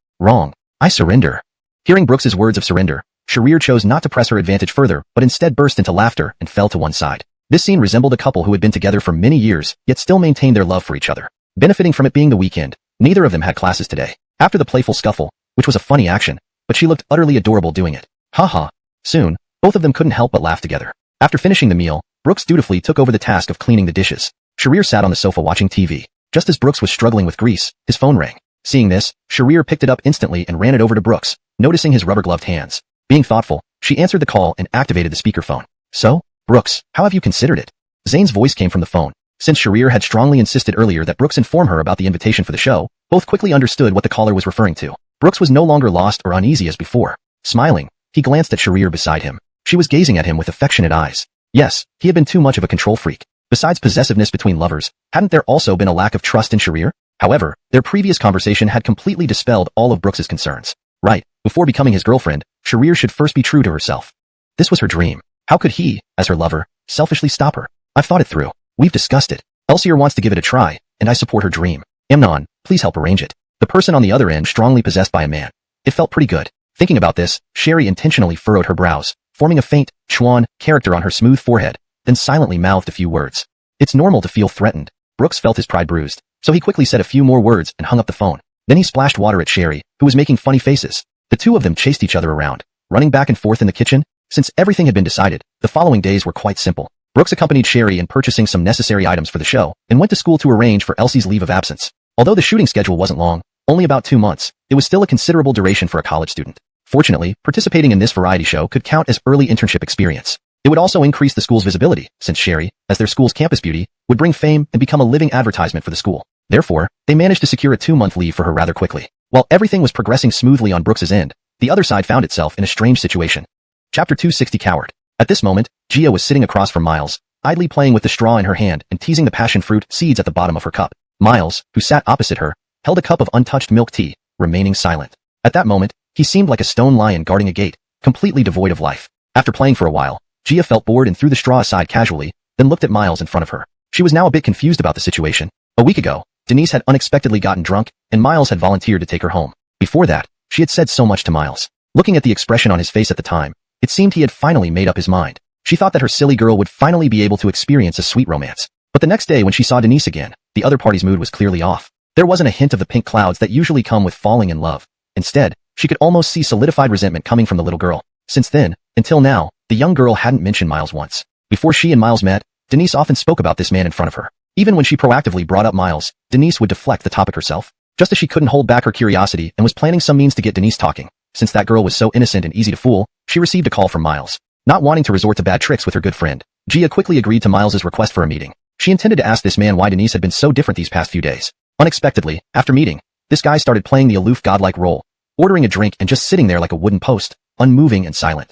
I surrender. Hearing Brooks's words of surrender, Sharir chose not to press her advantage further, but instead burst into laughter and fell to one side. This scene resembled a couple who had been together for many years, yet still maintained their love for each other. Benefiting from it being the weekend, neither of them had classes today. After the playful scuffle, which was a funny action, but she looked utterly adorable doing it. Haha. Soon, both of them couldn't help but laugh together. After finishing the meal, Brooks dutifully took over the task of cleaning the dishes. Sharir sat on the sofa watching TV. Just as Brooks was struggling with grease, his phone rang. Seeing this, Sharir picked it up instantly and ran it over to Brooks, noticing his rubber-gloved hands. Being thoughtful, she answered the call and activated the speakerphone. So, Brooks, how have you considered it? Zane's voice came from the phone. Since Sharir had strongly insisted earlier that Brooks inform her about the invitation for the show, both quickly understood what the caller was referring to. Brooks was no longer lost or uneasy as before. Smiling, he glanced at Sharir beside him. She was gazing at him with affectionate eyes. Yes, he had been too much of a control freak. Besides possessiveness between lovers, hadn't there also been a lack of trust in Sharir? However, their previous conversation had completely dispelled all of Brooks's concerns. Right, before becoming his girlfriend, Sharir should first be true to herself. This was her dream. How could he, as her lover, selfishly stop her? I've thought it through. We've discussed it. Elsier wants to give it a try, and I support her dream. Amnon, please help arrange it. The person on the other end strongly possessed by a man. It felt pretty good. Thinking about this, Sherry intentionally furrowed her brows, forming a faint, Chuan character on her smooth forehead, then silently mouthed a few words. It's normal to feel threatened. Brooks felt his pride bruised, so he quickly said a few more words and hung up the phone. Then he splashed water at Sherry, who was making funny faces. The two of them chased each other around, running back and forth in the kitchen. Since everything had been decided, the following days were quite simple. Brooks accompanied Sherry in purchasing some necessary items for the show, and went to school to arrange for Elsie's leave of absence. Although the shooting schedule wasn't long, only about 2 months, it was still a considerable duration for a college student. Fortunately, participating in this variety show could count as early internship experience. It would also increase the school's visibility, since Sherry, as their school's campus beauty, would bring fame and become a living advertisement for the school. Therefore, they managed to secure a 2-month leave for her rather quickly. While everything was progressing smoothly on Brooks's end, the other side found itself in a strange situation. Chapter 260 Coward. At this moment, Gia was sitting across from Miles, idly playing with the straw in her hand and teasing the passion fruit seeds at the bottom of her cup. Miles, who sat opposite her, held a cup of untouched milk tea, remaining silent. At that moment, he seemed like a stone lion guarding a gate, completely devoid of life. After playing for a while, Gia felt bored and threw the straw aside casually, then looked at Miles in front of her. She was now a bit confused about the situation. A week ago, Denise had unexpectedly gotten drunk, and Miles had volunteered to take her home. Before that, she had said so much to Miles. Looking at the expression on his face at the time, it seemed he had finally made up his mind. She thought that her silly girl would finally be able to experience a sweet romance. But the next day when she saw Denise again, the other party's mood was clearly off. There wasn't a hint of the pink clouds that usually come with falling in love. Instead, she could almost see solidified resentment coming from the little girl. Since then, until now, the young girl hadn't mentioned Miles once. Before she and Miles met, Denise often spoke about this man in front of her. Even when she proactively brought up Miles, Denise would deflect the topic herself. Just as she couldn't hold back her curiosity and was planning some means to get Denise talking. Since that girl was so innocent and easy to fool, she received a call from Miles. Not wanting to resort to bad tricks with her good friend, Gia quickly agreed to Miles's request for a meeting. She intended to ask this man why Denise had been so different these past few days. Unexpectedly, after meeting, this guy started playing the aloof godlike role, ordering a drink and just sitting there like a wooden post, unmoving and silent.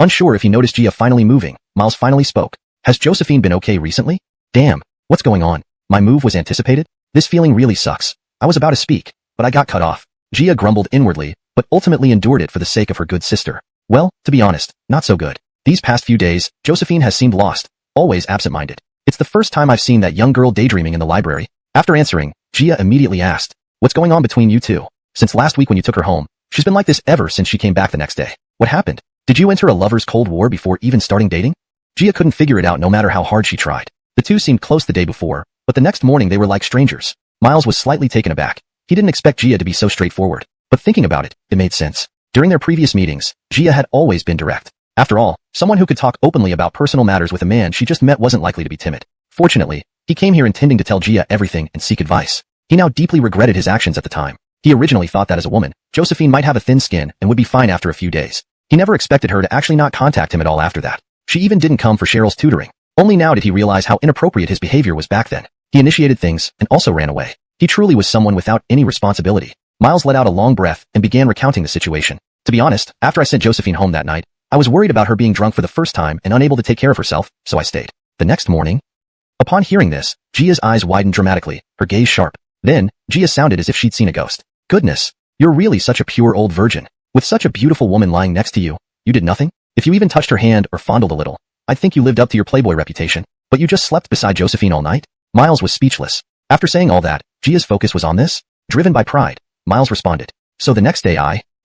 Unsure if he noticed Gia finally moving, Miles finally spoke. Has Josephine been okay recently? Damn, what's going on? My move was anticipated? This feeling really sucks. I was about to speak, but I got cut off. Gia grumbled inwardly, but ultimately endured it for the sake of her good sister. Well, to be honest, not so good. These past few days, Josephine has seemed lost, always absent-minded. It's the first time I've seen that young girl daydreaming in the library. After answering, Gia immediately asked, what's going on between you two? Since last week when you took her home, she's been like this ever since she came back the next day. What happened? Did you enter a lover's cold war before even starting dating? Gia couldn't figure it out no matter how hard she tried. The two seemed close the day before, but the next morning they were like strangers. Miles was slightly taken aback. He didn't expect Gia to be so straightforward. But thinking about it, it made sense. During their previous meetings, Gia had always been direct. After all, someone who could talk openly about personal matters with a man she just met wasn't likely to be timid. Fortunately, he came here intending to tell Gia everything and seek advice. He now deeply regretted his actions at the time. He originally thought that as a woman, Josephine might have a thin skin and would be fine after a few days. He never expected her to actually not contact him at all after that. She even didn't come for Cheryl's tutoring. Only now did he realize how inappropriate his behavior was back then. He initiated things and also ran away. He truly was someone without any responsibility. Miles let out a long breath and began recounting the situation. To be honest, after I sent Josephine home that night, I was worried about her being drunk for the first time and unable to take care of herself, so I stayed. The next morning, upon hearing this, Gia's eyes widened dramatically, her gaze sharp. Then, Gia sounded as if she'd seen a ghost. Goodness, you're really such a pure old virgin. With such a beautiful woman lying next to you, you did nothing? If you even touched her hand or fondled a little, I'd think you lived up to your playboy reputation. But you just slept beside Josephine all night? Miles was speechless. After saying all that, Gia's focus was on this. Driven by pride, Miles responded. So the next day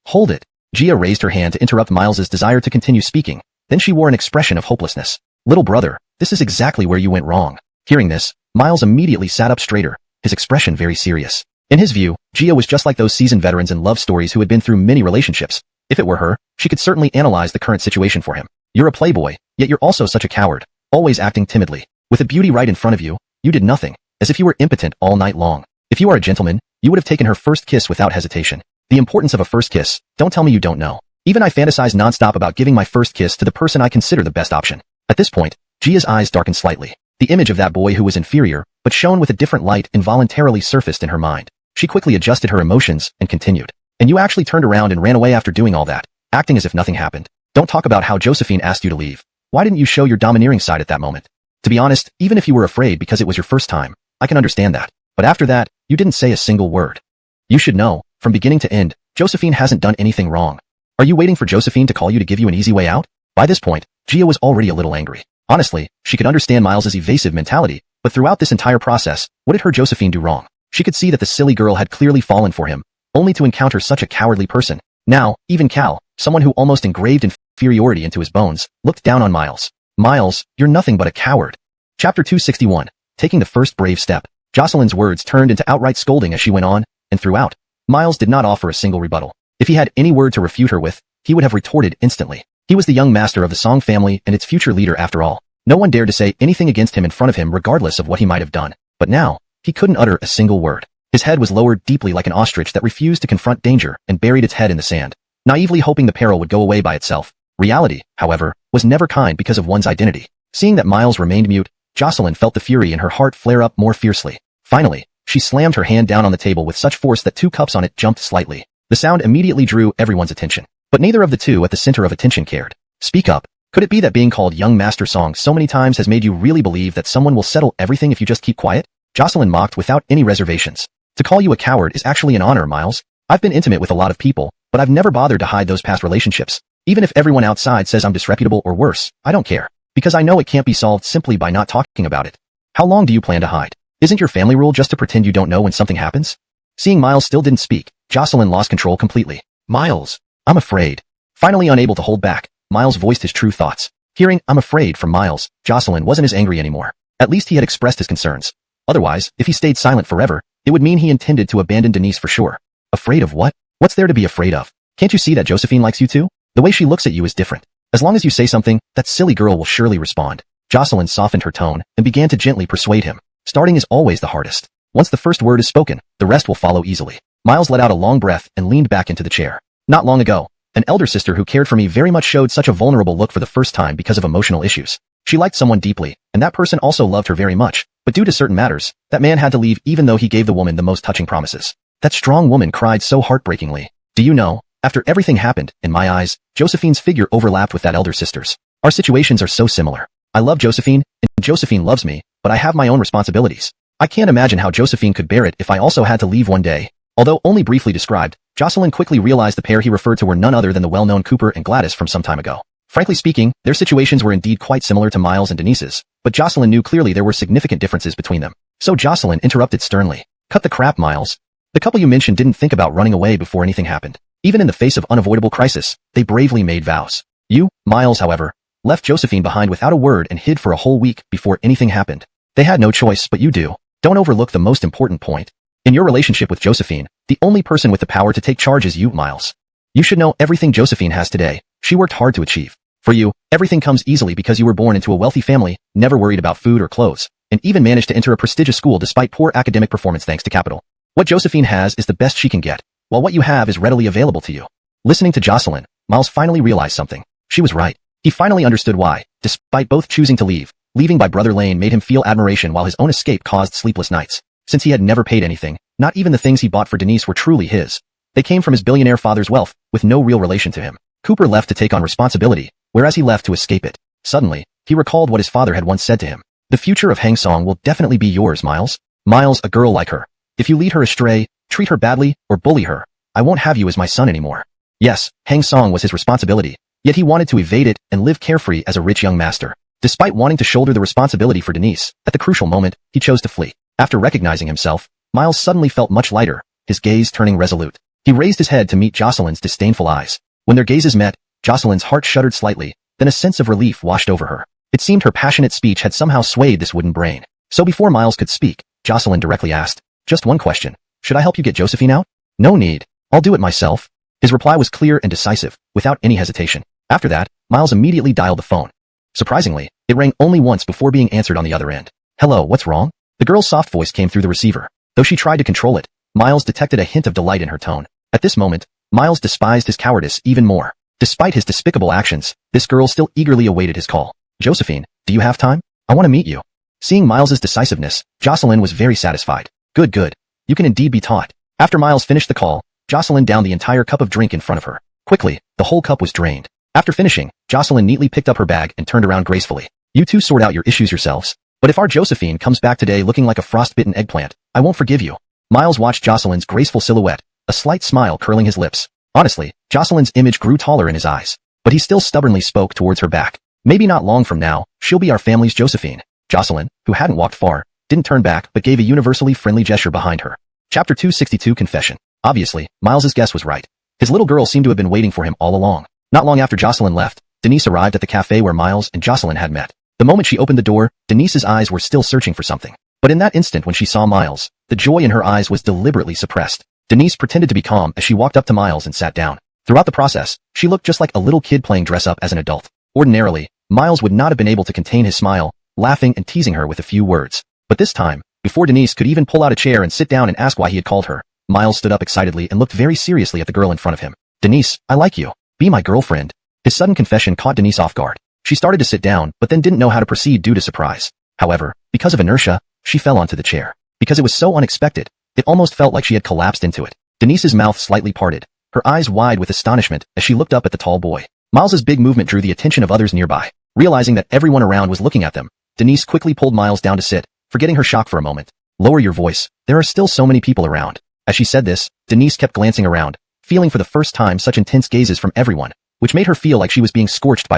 hold it. Gia raised her hand to interrupt Miles's desire to continue speaking. Then she wore an expression of hopelessness. Little brother, this is exactly where you went wrong. Hearing this, Miles immediately sat up straighter, his expression very serious. In his view, Gia was just like those seasoned veterans in love stories who had been through many relationships, If it were her, she could certainly analyze the current situation for him. You're a playboy, yet you're also such a coward, always acting timidly. With a beauty right in front of you, you did nothing, as if you were impotent all night long. If you are a gentleman, you would have taken her first kiss without hesitation. The importance of a first kiss, don't tell me you don't know. Even I fantasize nonstop about giving my first kiss to the person I consider the best option. At this point, Jia's eyes darkened slightly. The image of that boy who was inferior, but shone with a different light, involuntarily surfaced in her mind. She quickly adjusted her emotions and continued. And you actually turned around and ran away after doing all that, acting as if nothing happened. Don't talk about how Josephine asked you to leave. Why didn't you show your domineering side at that moment? To be honest, even if you were afraid because it was your first time, I can understand that. But after that, you didn't say a single word. You should know, from beginning to end, Josephine hasn't done anything wrong. Are you waiting for Josephine to call you to give you an easy way out? By this point, Jia was already a little angry. Honestly, she could understand Miles's evasive mentality, but throughout this entire process, what did her Josephine do wrong? She could see that the silly girl had clearly fallen for him, only to encounter such a cowardly person. Now, even Cal, someone who almost engraved inferiority into his bones, looked down on Miles. Miles, you're nothing but a coward. Chapter 261. Taking the first brave step. Jocelyn's words turned into outright scolding as she went on, and throughout, Miles did not offer a single rebuttal. If he had any word to refute her with, he would have retorted instantly. He was the young master of the Song family and its future leader after all. No one dared to say anything against him in front of him regardless of what he might have done. But now, he couldn't utter a single word. His head was lowered deeply like an ostrich that refused to confront danger and buried its head in the sand, naively hoping the peril would go away by itself. Reality, however, was never kind because of one's identity. Seeing that Miles remained mute, Jocelyn felt the fury in her heart flare up more fiercely. Finally, she slammed her hand down on the table with such force that 2 cups on it jumped slightly. The sound immediately drew everyone's attention. But neither of the two at the center of attention cared. Speak up. Could it be that being called Young Master Song so many times has made you really believe that someone will settle everything if you just keep quiet? Jocelyn mocked without any reservations. To call you a coward is actually an honor, Miles. I've been intimate with a lot of people, but I've never bothered to hide those past relationships. Even if everyone outside says I'm disreputable or worse, I don't care. Because I know it can't be solved simply by not talking about it. How long do you plan to hide? Isn't your family rule just to pretend you don't know when something happens? Seeing Miles still didn't speak, Jocelyn lost control completely. Miles, I'm afraid. Finally unable to hold back, Miles voiced his true thoughts. Hearing "I'm afraid" from Miles, Jocelyn wasn't as angry anymore. At least he had expressed his concerns. Otherwise, if he stayed silent forever, it would mean he intended to abandon Denise for sure. Afraid of what? What's there to be afraid of? Can't you see that Josephine likes you too? The way she looks at you is different. As long as you say something, that silly girl will surely respond. Jocelyn softened her tone and began to gently persuade him. Starting is always the hardest. Once the first word is spoken, the rest will follow easily. Miles let out a long breath and leaned back into the chair. Not long ago, an elder sister who cared for me very much showed such a vulnerable look for the first time because of emotional issues. She liked someone deeply, and that person also loved her very much, but due to certain matters, that man had to leave even though he gave the woman the most touching promises. That strong woman cried so heartbreakingly. Do you know, after everything happened, in my eyes, Josephine's figure overlapped with that elder sister's. Our situations are so similar. I love Josephine, and Josephine loves me, but I have my own responsibilities. I can't imagine how Josephine could bear it if I also had to leave one day. Although only briefly described, Jocelyn quickly realized the pair he referred to were none other than the well-known Cooper and Gladys from some time ago. Frankly speaking, their situations were indeed quite similar to Miles and Denise's, but Jocelyn knew clearly there were significant differences between them. So Jocelyn interrupted sternly. Cut the crap, Miles. The couple you mentioned didn't think about running away before anything happened. Even in the face of unavoidable crisis, they bravely made vows. You, Miles, however, left Josephine behind without a word and hid for a whole week before anything happened. They had no choice, but you do. Don't overlook the most important point. In your relationship with Josephine, the only person with the power to take charge is you, Miles. You should know everything Josephine has today, she worked hard to achieve. For you, everything comes easily because you were born into a wealthy family, never worried about food or clothes, and even managed to enter a prestigious school despite poor academic performance thanks to capital. What Josephine has is the best she can get, while what you have is readily available to you. Listening to Jocelyn, Miles finally realized something. She was right. He finally understood why, despite both choosing to leave, leaving by Brother Lane made him feel admiration while his own escape caused sleepless nights. Since he had never paid anything, not even the things he bought for Denise were truly his. They came from his billionaire father's wealth, with no real relation to him. Cooper left to take on responsibility, whereas he left to escape it. Suddenly, he recalled what his father had once said to him. The future of Hang Song will definitely be yours, Miles. Miles, a girl like her. If you lead her astray, treat her badly, or bully her, I won't have you as my son anymore. Yes, Hang Song was his responsibility, yet he wanted to evade it and live carefree as a rich young master. Despite wanting to shoulder the responsibility for Denise, at the crucial moment, he chose to flee. After recognizing himself, Miles suddenly felt much lighter, his gaze turning resolute. He raised his head to meet Jocelyn's disdainful eyes. When their gazes met, Jocelyn's heart shuddered slightly, then a sense of relief washed over her. It seemed her passionate speech had somehow swayed this wooden brain. So before Miles could speak, Jocelyn directly asked, just one question. Should I help you get Josephine out? No need. I'll do it myself. His reply was clear and decisive, without any hesitation. After that, Miles immediately dialed the phone. Surprisingly, it rang only once before being answered on the other end. "Hello, what's wrong?" The girl's soft voice came through the receiver. Though she tried to control it, Miles detected a hint of delight in her tone. At this moment, Miles despised his cowardice even more. Despite his despicable actions, this girl still eagerly awaited his call. "Josephine, do you have time? I want to meet you." Seeing Miles's decisiveness, Jocelyn was very satisfied. Good, good. You can indeed be taught." After Miles finished the call, Jocelyn downed the entire cup of drink in front of her. Quickly, the whole cup was drained. After finishing, Jocelyn neatly picked up her bag and turned around gracefully. "You two sort out your issues yourselves. But if our Josephine comes back today looking like a frostbitten eggplant, I won't forgive you." Miles watched Jocelyn's graceful silhouette, a slight smile curling his lips. Honestly, Jocelyn's image grew taller in his eyes, but he still stubbornly spoke towards her back. "Maybe not long from now, she'll be our family's Josephine." Jocelyn, who hadn't walked far, didn't turn back but gave a universally friendly gesture behind her. Chapter 262 Confession. Obviously, Miles's guess was right. His little girl seemed to have been waiting for him all along. Not long after Jocelyn left, Denise arrived at the cafe where Miles and Jocelyn had met. The moment she opened the door, Denise's eyes were still searching for something. But in that instant when she saw Miles, the joy in her eyes was deliberately suppressed. Denise pretended to be calm as she walked up to Miles and sat down. Throughout the process, she looked just like a little kid playing dress-up as an adult. Ordinarily, Miles would not have been able to contain his smile, laughing and teasing her with a few words. But this time, before Denise could even pull out a chair and sit down and ask why he had called her, Miles stood up excitedly and looked very seriously at the girl in front of him. "Denise, I like you. Be my girlfriend." His sudden confession caught Denise off guard. She started to sit down, but then didn't know how to proceed due to surprise. However, because of inertia, she fell onto the chair. Because it was so unexpected, it almost felt like she had collapsed into it. Denise's mouth slightly parted, her eyes wide with astonishment as she looked up at the tall boy. Miles's big movement drew the attention of others nearby. Realizing that everyone around was looking at them, Denise quickly pulled Miles down to sit, forgetting her shock for a moment. "Lower your voice. There are still so many people around." As she said this, Denise kept glancing around, feeling for the first time such intense gazes from everyone, which made her feel like she was being scorched by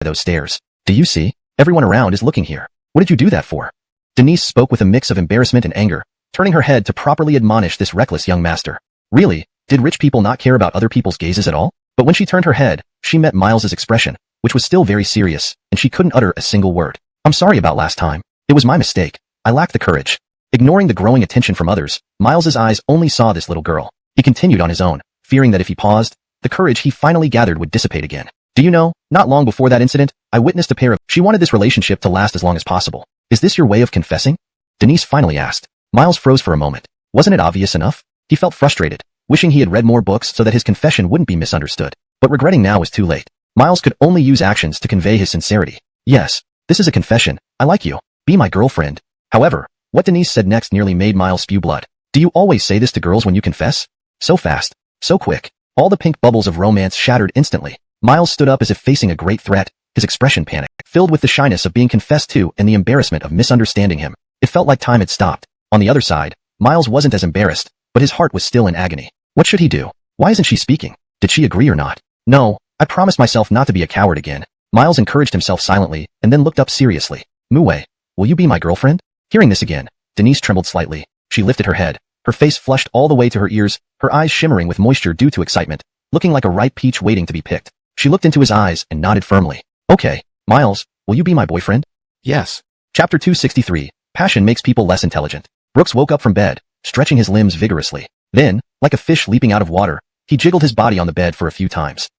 those stares. "Do you see? Everyone around is looking here. What did you do that for?" Denise spoke with a mix of embarrassment and anger, turning her head to properly admonish this reckless young master. Really, did rich people not care about other people's gazes at all? But when she turned her head, she met Miles's expression, which was still very serious, and she couldn't utter a single word. "I'm sorry about last time. It was my mistake. I lacked the courage." Ignoring the growing attention from others, Miles's eyes only saw this little girl. He continued on his own, fearing that if he paused, the courage he finally gathered would dissipate again. "Do you know, not long before that incident, I witnessed a pair of— She wanted this relationship to last as long as possible. Is this your way of confessing?" Denise finally asked. Miles froze for a moment. Wasn't it obvious enough? He felt frustrated, wishing he had read more books so that his confession wouldn't be misunderstood. But regretting now was too late. Miles could only use actions to convey his sincerity. "Yes, this is a confession. I like you. Be my girlfriend." However, what Denise said next nearly made Miles spew blood. "Do you always say this to girls when you confess? So fast. So quick." All the pink bubbles of romance shattered instantly. Miles stood up as if facing a great threat, his expression panicked, filled with the shyness of being confessed to and the embarrassment of misunderstanding him. It felt like time had stopped. On the other side, Miles wasn't as embarrassed, but his heart was still in agony. What should he do? Why isn't she speaking? Did she agree or not? "No, I promised myself not to be a coward again." Miles encouraged himself silently and then looked up seriously. "Muwei, will you be my girlfriend?" Hearing this again, Denise trembled slightly. She lifted her head, her face flushed all the way to her ears, her eyes shimmering with moisture due to excitement, looking like a ripe peach waiting to be picked. She looked into his eyes and nodded firmly. "Okay, Miles, will you be my boyfriend?" "Yes." Chapter 263. Passion makes people less intelligent. Brooks woke up from bed, stretching his limbs vigorously. Then, like a fish leaping out of water, he jiggled his body on the bed for a few times.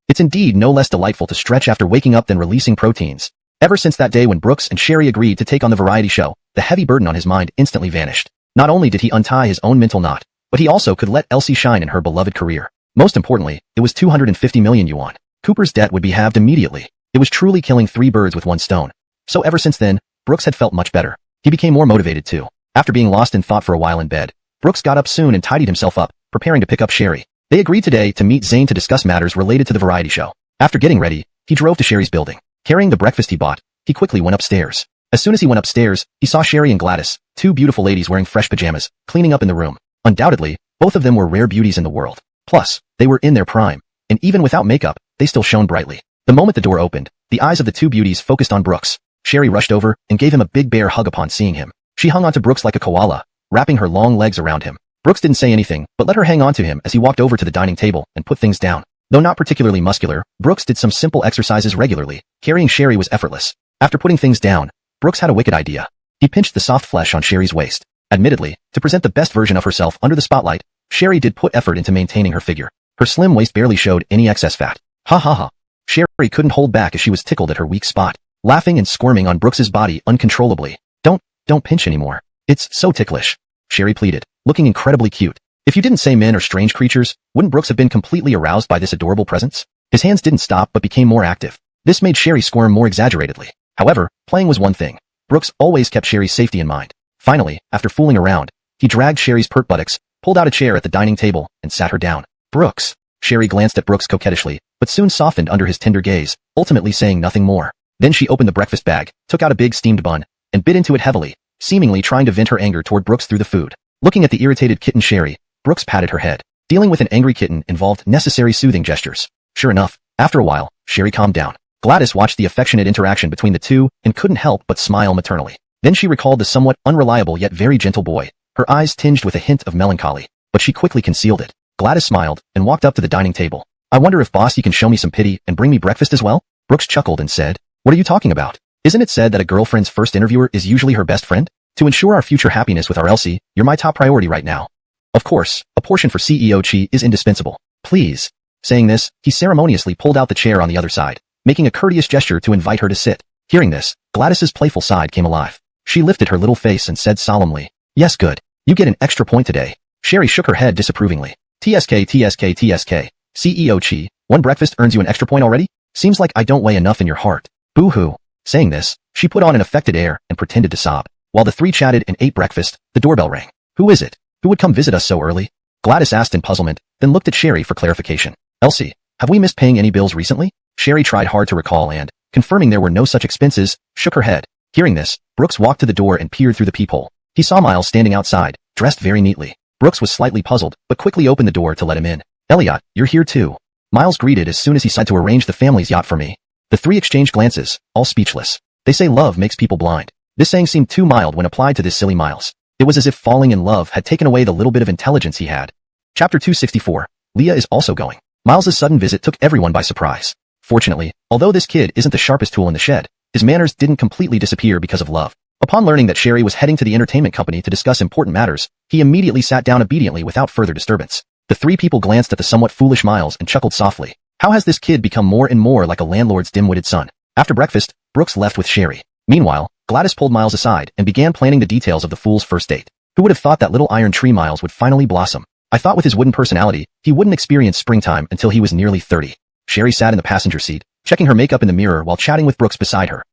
It's indeed no less delightful to stretch after waking up than releasing proteins. Ever since that day when Brooks and Sherry agreed to take on the variety show, the heavy burden on his mind instantly vanished. Not only did he untie his own mental knot, but he also could let Elsie shine in her beloved career. Most importantly, it was 250 million yuan. Cooper's debt would be halved immediately. It was truly killing 3 birds with 1 stone. So ever since then, Brooks had felt much better. He became more motivated too. After being lost in thought for a while in bed, Brooks got up soon and tidied himself up, preparing to pick up Sherry. They agreed today to meet Zane to discuss matters related to the variety show. After getting ready, he drove to Sherry's building. Carrying the breakfast he bought, he quickly went upstairs. As soon as he went upstairs, he saw Sherry and Gladys, 2 beautiful ladies wearing fresh pajamas, cleaning up in the room. Undoubtedly, both of them were rare beauties in the world. Plus, they were in their prime, and even without makeup, they still shone brightly. The moment the door opened, the eyes of the 2 beauties focused on Brooks. Sherry rushed over and gave him a big bear hug upon seeing him. She hung onto Brooks like a koala, wrapping her long legs around him. Brooks didn't say anything, but let her hang on to him as he walked over to the dining table and put things down. Though not particularly muscular, Brooks did some simple exercises regularly. Carrying Sherry was effortless. After putting things down, Brooks had a wicked idea. He pinched the soft flesh on Sherry's waist. Admittedly, to present the best version of herself under the spotlight, Sherry did put effort into maintaining her figure. Her slim waist barely showed any excess fat. Ha ha ha. Sherry couldn't hold back as she was tickled at her weak spot, laughing and squirming on Brooks's body uncontrollably. Don't pinch anymore. It's so ticklish. Sherry pleaded, looking incredibly cute. If you didn't say men are strange creatures, wouldn't Brooks have been completely aroused by this adorable presence? His hands didn't stop but became more active. This made Sherry squirm more exaggeratedly. However, playing was one thing. Brooks always kept Sherry's safety in mind. Finally, after fooling around, he dragged Sherry's pert buttocks, pulled out a chair at the dining table, and sat her down. Brooks. Sherry glanced at Brooks coquettishly, but soon softened under his tender gaze, ultimately saying nothing more. Then she opened the breakfast bag, took out a big steamed bun, and bit into it heavily, seemingly trying to vent her anger toward Brooks through the food. Looking at the irritated kitten Sherry, Brooks patted her head. Dealing with an angry kitten involved necessary soothing gestures. Sure enough, after a while, Sherry calmed down. Gladys watched the affectionate interaction between the two and couldn't help but smile maternally. Then she recalled the somewhat unreliable yet very gentle boy, her eyes tinged with a hint of melancholy, but she quickly concealed it. Gladys smiled and walked up to the dining table. I wonder if boss you can show me some pity and bring me breakfast as well? Brooks chuckled and said, what are you talking about? Isn't it said that a girlfriend's first interviewer is usually her best friend? To ensure our future happiness with our Elsie, you're my top priority right now. Of course, a portion for CEO Chi is indispensable. Please. Saying this, he ceremoniously pulled out the chair on the other side, making a courteous gesture to invite her to sit. Hearing this, Gladys's playful side came alive. She lifted her little face and said solemnly, yes good. You get an extra point today. Sherry shook her head disapprovingly. TSK. CEO Chi, one breakfast earns you an extra point already? Seems like I don't weigh enough in your heart. Boo-hoo. Saying this, she put on an affected air and pretended to sob. While the three chatted and ate breakfast, the doorbell rang. Who is it? Who would come visit us so early? Gladys asked in puzzlement, then looked at Sherry for clarification. Elsie, have we missed paying any bills recently? Sherry tried hard to recall and, confirming there were no such expenses, shook her head. Hearing this, Brooks walked to the door and peered through the peephole. He saw Miles standing outside, dressed very neatly. Brooks was slightly puzzled, but quickly opened the door to let him in. Elliot, you're here too. Miles greeted as soon as he decided to arrange the family's yacht for me. The three exchanged glances, all speechless. They say love makes people blind. This saying seemed too mild when applied to this silly Miles. It was as if falling in love had taken away the little bit of intelligence he had. Chapter 264. Leah is also going. Miles's sudden visit took everyone by surprise. Fortunately, although this kid isn't the sharpest tool in the shed, his manners didn't completely disappear because of love. Upon learning that Sherry was heading to the entertainment company to discuss important matters, he immediately sat down obediently without further disturbance. The three people glanced at the somewhat foolish Miles and chuckled softly. How has this kid become more and more like a landlord's dim-witted son? After breakfast, Brooks left with Sherry. Meanwhile, Gladys pulled Miles aside and began planning the details of the fool's first date. Who would have thought that little iron tree Miles would finally blossom? I thought with his wooden personality, he wouldn't experience springtime until he was nearly 30. Sherry sat in the passenger seat, checking her makeup in the mirror while chatting with Brooks beside her.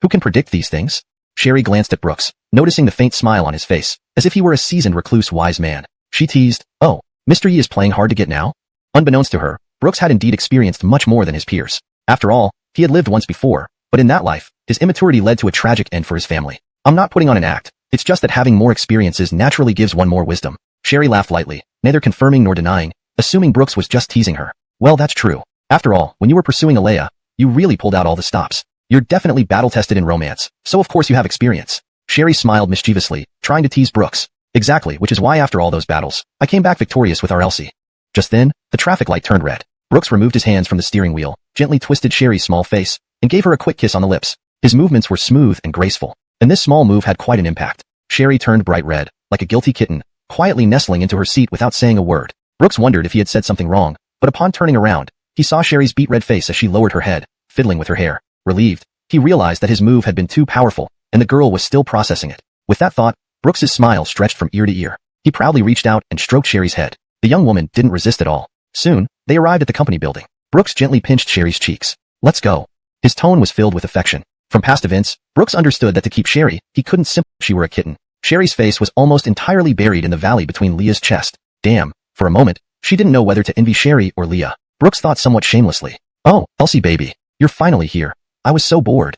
Who can predict these things? Sherry glanced at Brooks, noticing the faint smile on his face, as if he were a seasoned recluse wise man. She teased, oh, Mr. Yi is playing hard to get now? Unbeknownst to her, Brooks had indeed experienced much more than his peers. After all, he had lived once before, but in that life, his immaturity led to a tragic end for his family. I'm not putting on an act, it's just that having more experiences naturally gives one more wisdom. Sherry laughed lightly, neither confirming nor denying, assuming Brooks was just teasing her. Well, that's true. After all, when you were pursuing Alea, you really pulled out all the stops. You're definitely battle-tested in romance, so of course you have experience. Sherry smiled mischievously, trying to tease Brooks. Exactly, which is why after all those battles, I came back victorious with our Elsie. Just then, the traffic light turned red. Brooks removed his hands from the steering wheel, gently twisted Sherry's small face, and gave her a quick kiss on the lips. His movements were smooth and graceful, and this small move had quite an impact. Sherry turned bright red, like a guilty kitten, quietly nestling into her seat without saying a word. Brooks wondered if he had said something wrong, but upon turning around, he saw Sherry's beet red face as she lowered her head, fiddling with her hair. Relieved, he realized that his move had been too powerful, and the girl was still processing it. With that thought, Brooks's smile stretched from ear to ear. He proudly reached out and stroked Sherry's head. The young woman didn't resist at all. Soon, they arrived at the company building. Brooks gently pinched Sherry's cheeks. Let's go. His tone was filled with affection. From past events, Brooks understood that to keep Sherry, he couldn't simply she were a kitten. Sherry's face was almost entirely buried in the valley between Leah's chest. Damn, for a moment, she didn't know whether to envy Sherry or Leah. Brooks thought somewhat shamelessly. Oh, Elsie baby, you're finally here. I was so bored.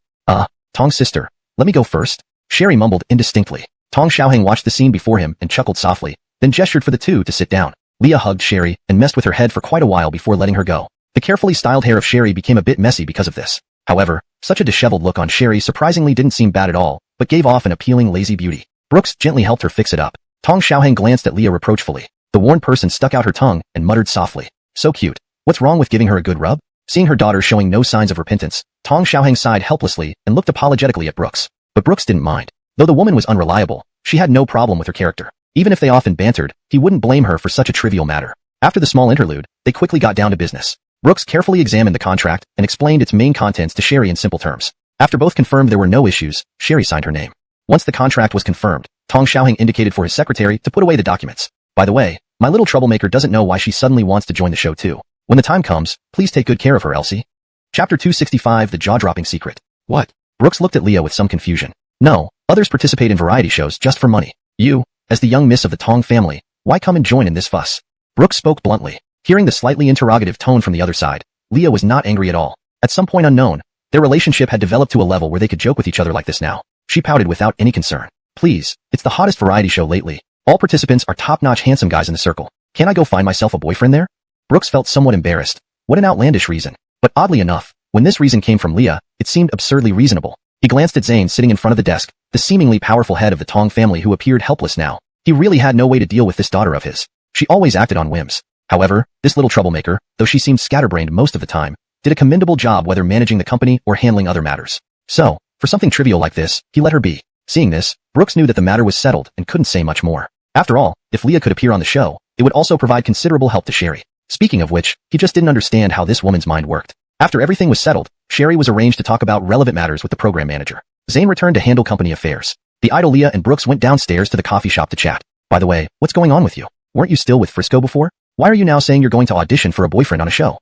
Tong's sister, let me go first. Sherry mumbled indistinctly. Tong Xiaoheng watched the scene before him and chuckled softly, then gestured for the two to sit down. Leah hugged Sherry and messed with her head for quite a while before letting her go. The carefully styled hair of Sherry became a bit messy because of this. However, such a disheveled look on Sherry surprisingly didn't seem bad at all, but gave off an appealing lazy beauty. Brooks gently helped her fix it up. Tong Xiaoheng glanced at Leah reproachfully. The worn person stuck out her tongue and muttered softly. So cute. What's wrong with giving her a good rub? Seeing her daughter showing no signs of repentance, Tong Xiaoheng sighed helplessly and looked apologetically at Brooks. But Brooks didn't mind. Though the woman was unreliable, She had no problem with her character. Even if they often bantered, he wouldn't blame her for such a trivial matter. After the small interlude, they quickly got down to business. Brooks carefully examined the contract and explained its main contents to Sherry in simple terms. After both confirmed there were no issues, Sherry signed her name. Once the contract was confirmed, Tong Xiaohing indicated for his secretary to put away the documents. By the way, my little troublemaker doesn't know why she suddenly wants to join the show too. When the time comes, please take good care of her, Elsie. Chapter 265, The Jaw-Dropping Secret. What? Brooks looked at Leah with some confusion. No, others participate in variety shows just for money. You, as the young miss of the Tong family, why come and join in this fuss? Brooks spoke bluntly. Hearing the slightly interrogative tone from the other side, Leah was not angry at all. At some point unknown, their relationship had developed to a level where they could joke with each other like this now. She pouted without any concern. Please, it's the hottest variety show lately. All participants are top-notch handsome guys in the circle. Can't I go find myself a boyfriend there? Brooks felt somewhat embarrassed. What an outlandish reason. But oddly enough, when this reason came from Leah, it seemed absurdly reasonable. He glanced at Zane sitting in front of the desk, the seemingly powerful head of the Tong family who appeared helpless now. He really had no way to deal with this daughter of his. She always acted on whims. However, this little troublemaker, though she seemed scatterbrained most of the time, did a commendable job whether managing the company or handling other matters. So, for something trivial like this, he let her be. Seeing this, Brooks knew that the matter was settled and couldn't say much more. After all, if Leah could appear on the show, it would also provide considerable help to Sherry. Speaking of which, he just didn't understand how this woman's mind worked. After everything was settled, Sherry was arranged to talk about relevant matters with the program manager. Zane returned to handle company affairs. The idle Leah and Brooks went downstairs to the coffee shop to chat. By the way, what's going on with you? Weren't you still with Frisco before? Why are you now saying you're going to audition for a boyfriend on a show?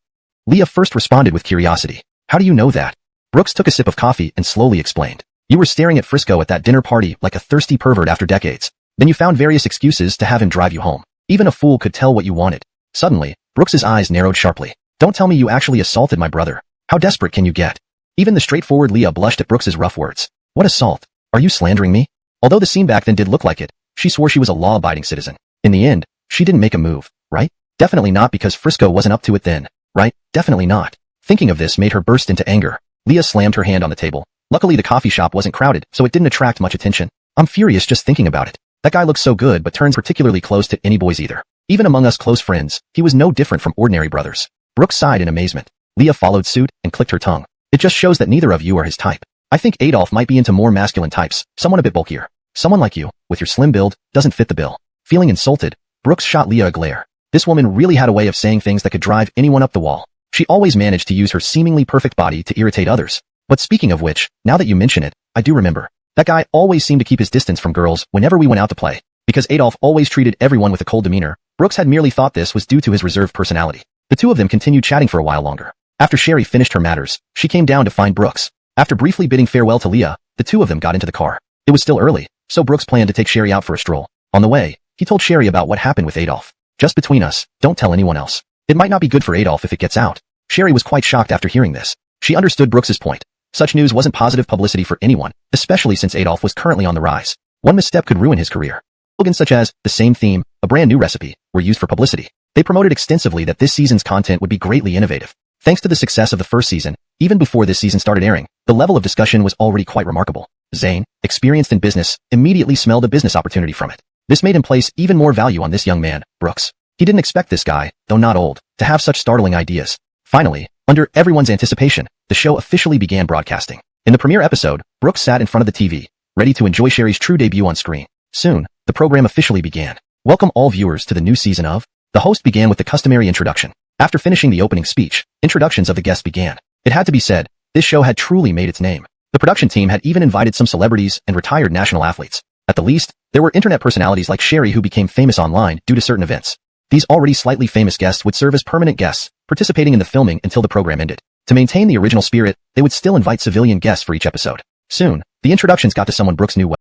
Leah first responded with curiosity. How do you know that? Brooks took a sip of coffee and slowly explained. You were staring at Frisco at that dinner party like a thirsty pervert after decades. Then you found various excuses to have him drive you home. Even a fool could tell what you wanted. Suddenly, Brooks's eyes narrowed sharply. Don't tell me you actually assaulted my brother. How desperate can you get? Even the straightforward Leah blushed at Brooks's rough words. What assault? Are you slandering me? Although the scene back then did look like it, she swore she was a law-abiding citizen. In the end, she didn't make a move, right? Definitely not because Frisco wasn't up to it then, right? Definitely not. Thinking of this made her burst into anger. Leah slammed her hand on the table. Luckily the coffee shop wasn't crowded, so it didn't attract much attention. I'm furious just thinking about it. That guy looks so good but turns particularly close to any boys either. Even among us close friends, he was no different from ordinary brothers. Brooks sighed in amazement. Leah followed suit and clicked her tongue. It just shows that neither of you are his type. I think Adolf might be into more masculine types, someone a bit bulkier. Someone like you, with your slim build, doesn't fit the bill. Feeling insulted, Brooks shot Leah a glare. This woman really had a way of saying things that could drive anyone up the wall. She always managed to use her seemingly perfect body to irritate others. But speaking of which, now that you mention it, I do remember. That guy always seemed to keep his distance from girls whenever we went out to play. Because Adolf always treated everyone with a cold demeanor, Brooks had merely thought this was due to his reserved personality. The two of them continued chatting for a while longer. After Sherry finished her matters, she came down to find Brooks. After briefly bidding farewell to Leah, the two of them got into the car. It was still early, so Brooks planned to take Sherry out for a stroll. On the way, he told Sherry about what happened with Adolf. Just between us, don't tell anyone else. It might not be good for Adolf if it gets out. Sherry was quite shocked after hearing this. She understood Brooks's point. Such news wasn't positive publicity for anyone, especially since Adolf was currently on the rise. One misstep could ruin his career. Slogans such as, the same theme, a brand new recipe, were used for publicity. They promoted extensively that this season's content would be greatly innovative. Thanks to the success of the first season, even before this season started airing, the level of discussion was already quite remarkable. Zane, experienced in business, immediately smelled a business opportunity from it. This made him place even more value on this young man, Brooks. He didn't expect this guy, though not old, to have such startling ideas. Finally, under everyone's anticipation, the show officially began broadcasting. In the premiere episode, Brooks sat in front of the TV, ready to enjoy Sherry's true debut on screen. Soon, the program officially began. Welcome all viewers to the new season of... The host began with the customary introduction. After finishing the opening speech, introductions of the guests began. It had to be said, this show had truly made its name. The production team had even invited some celebrities and retired national athletes. At the least, there were internet personalities like Sherry who became famous online due to certain events. These already slightly famous guests would serve as permanent guests, participating in the filming until the program ended. To maintain the original spirit, they would still invite civilian guests for each episode. Soon, the introductions got to someone Brooks knew well.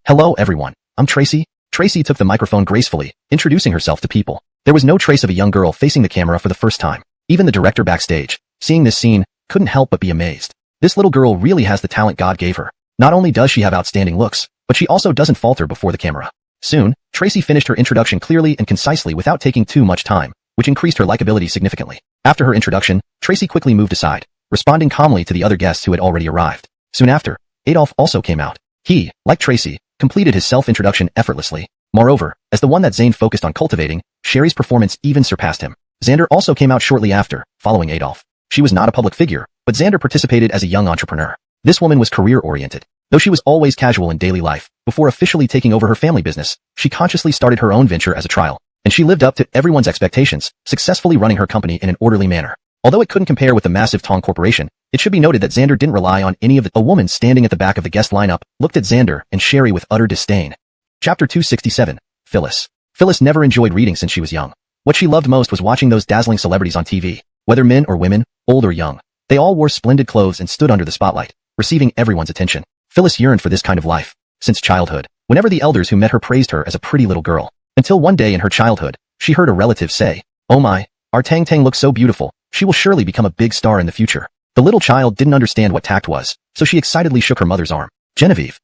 Hello everyone, I'm Tracy. Tracy took the microphone gracefully, introducing herself to people. There was no trace of a young girl facing the camera for the first time. Even the director backstage, seeing this scene, couldn't help but be amazed. This little girl really has the talent God gave her. Not only does she have outstanding looks, but she also doesn't falter before the camera. Soon, Tracy finished her introduction clearly and concisely without taking too much time, which increased her likability significantly. After her introduction, Tracy quickly moved aside, responding calmly to the other guests who had already arrived. Soon after, Adolf also came out. He, like Tracy, completed his self-introduction effortlessly. Moreover, as the one that Zane focused on cultivating, Sherry's performance even surpassed him. Xander also came out shortly after, following Adolf. She was not a public figure, but Xander participated as a young entrepreneur. This woman was career-oriented. Though she was always casual in daily life, before officially taking over her family business, she consciously started her own venture as a trial, and she lived up to everyone's expectations, successfully running her company in an orderly manner. Although it couldn't compare with the massive Tong Corporation, it should be noted that Xander didn't rely on any of the— A woman standing at the back of the guest lineup looked at Xander and Sherry with utter disdain. Chapter 267. Phyllis. Phyllis never enjoyed reading since she was young. What she loved most was watching those dazzling celebrities on TV. Whether men or women, old or young, they all wore splendid clothes and stood under the spotlight, receiving everyone's attention. Phyllis yearned for this kind of life since childhood, whenever the elders who met her praised her as a pretty little girl. Until one day in her childhood, she heard a relative say, "Oh my, our Tang Tang looks so beautiful, she will surely become a big star in the future." The little child didn't understand what tact was, so she excitedly shook her mother's arm. Genevieve,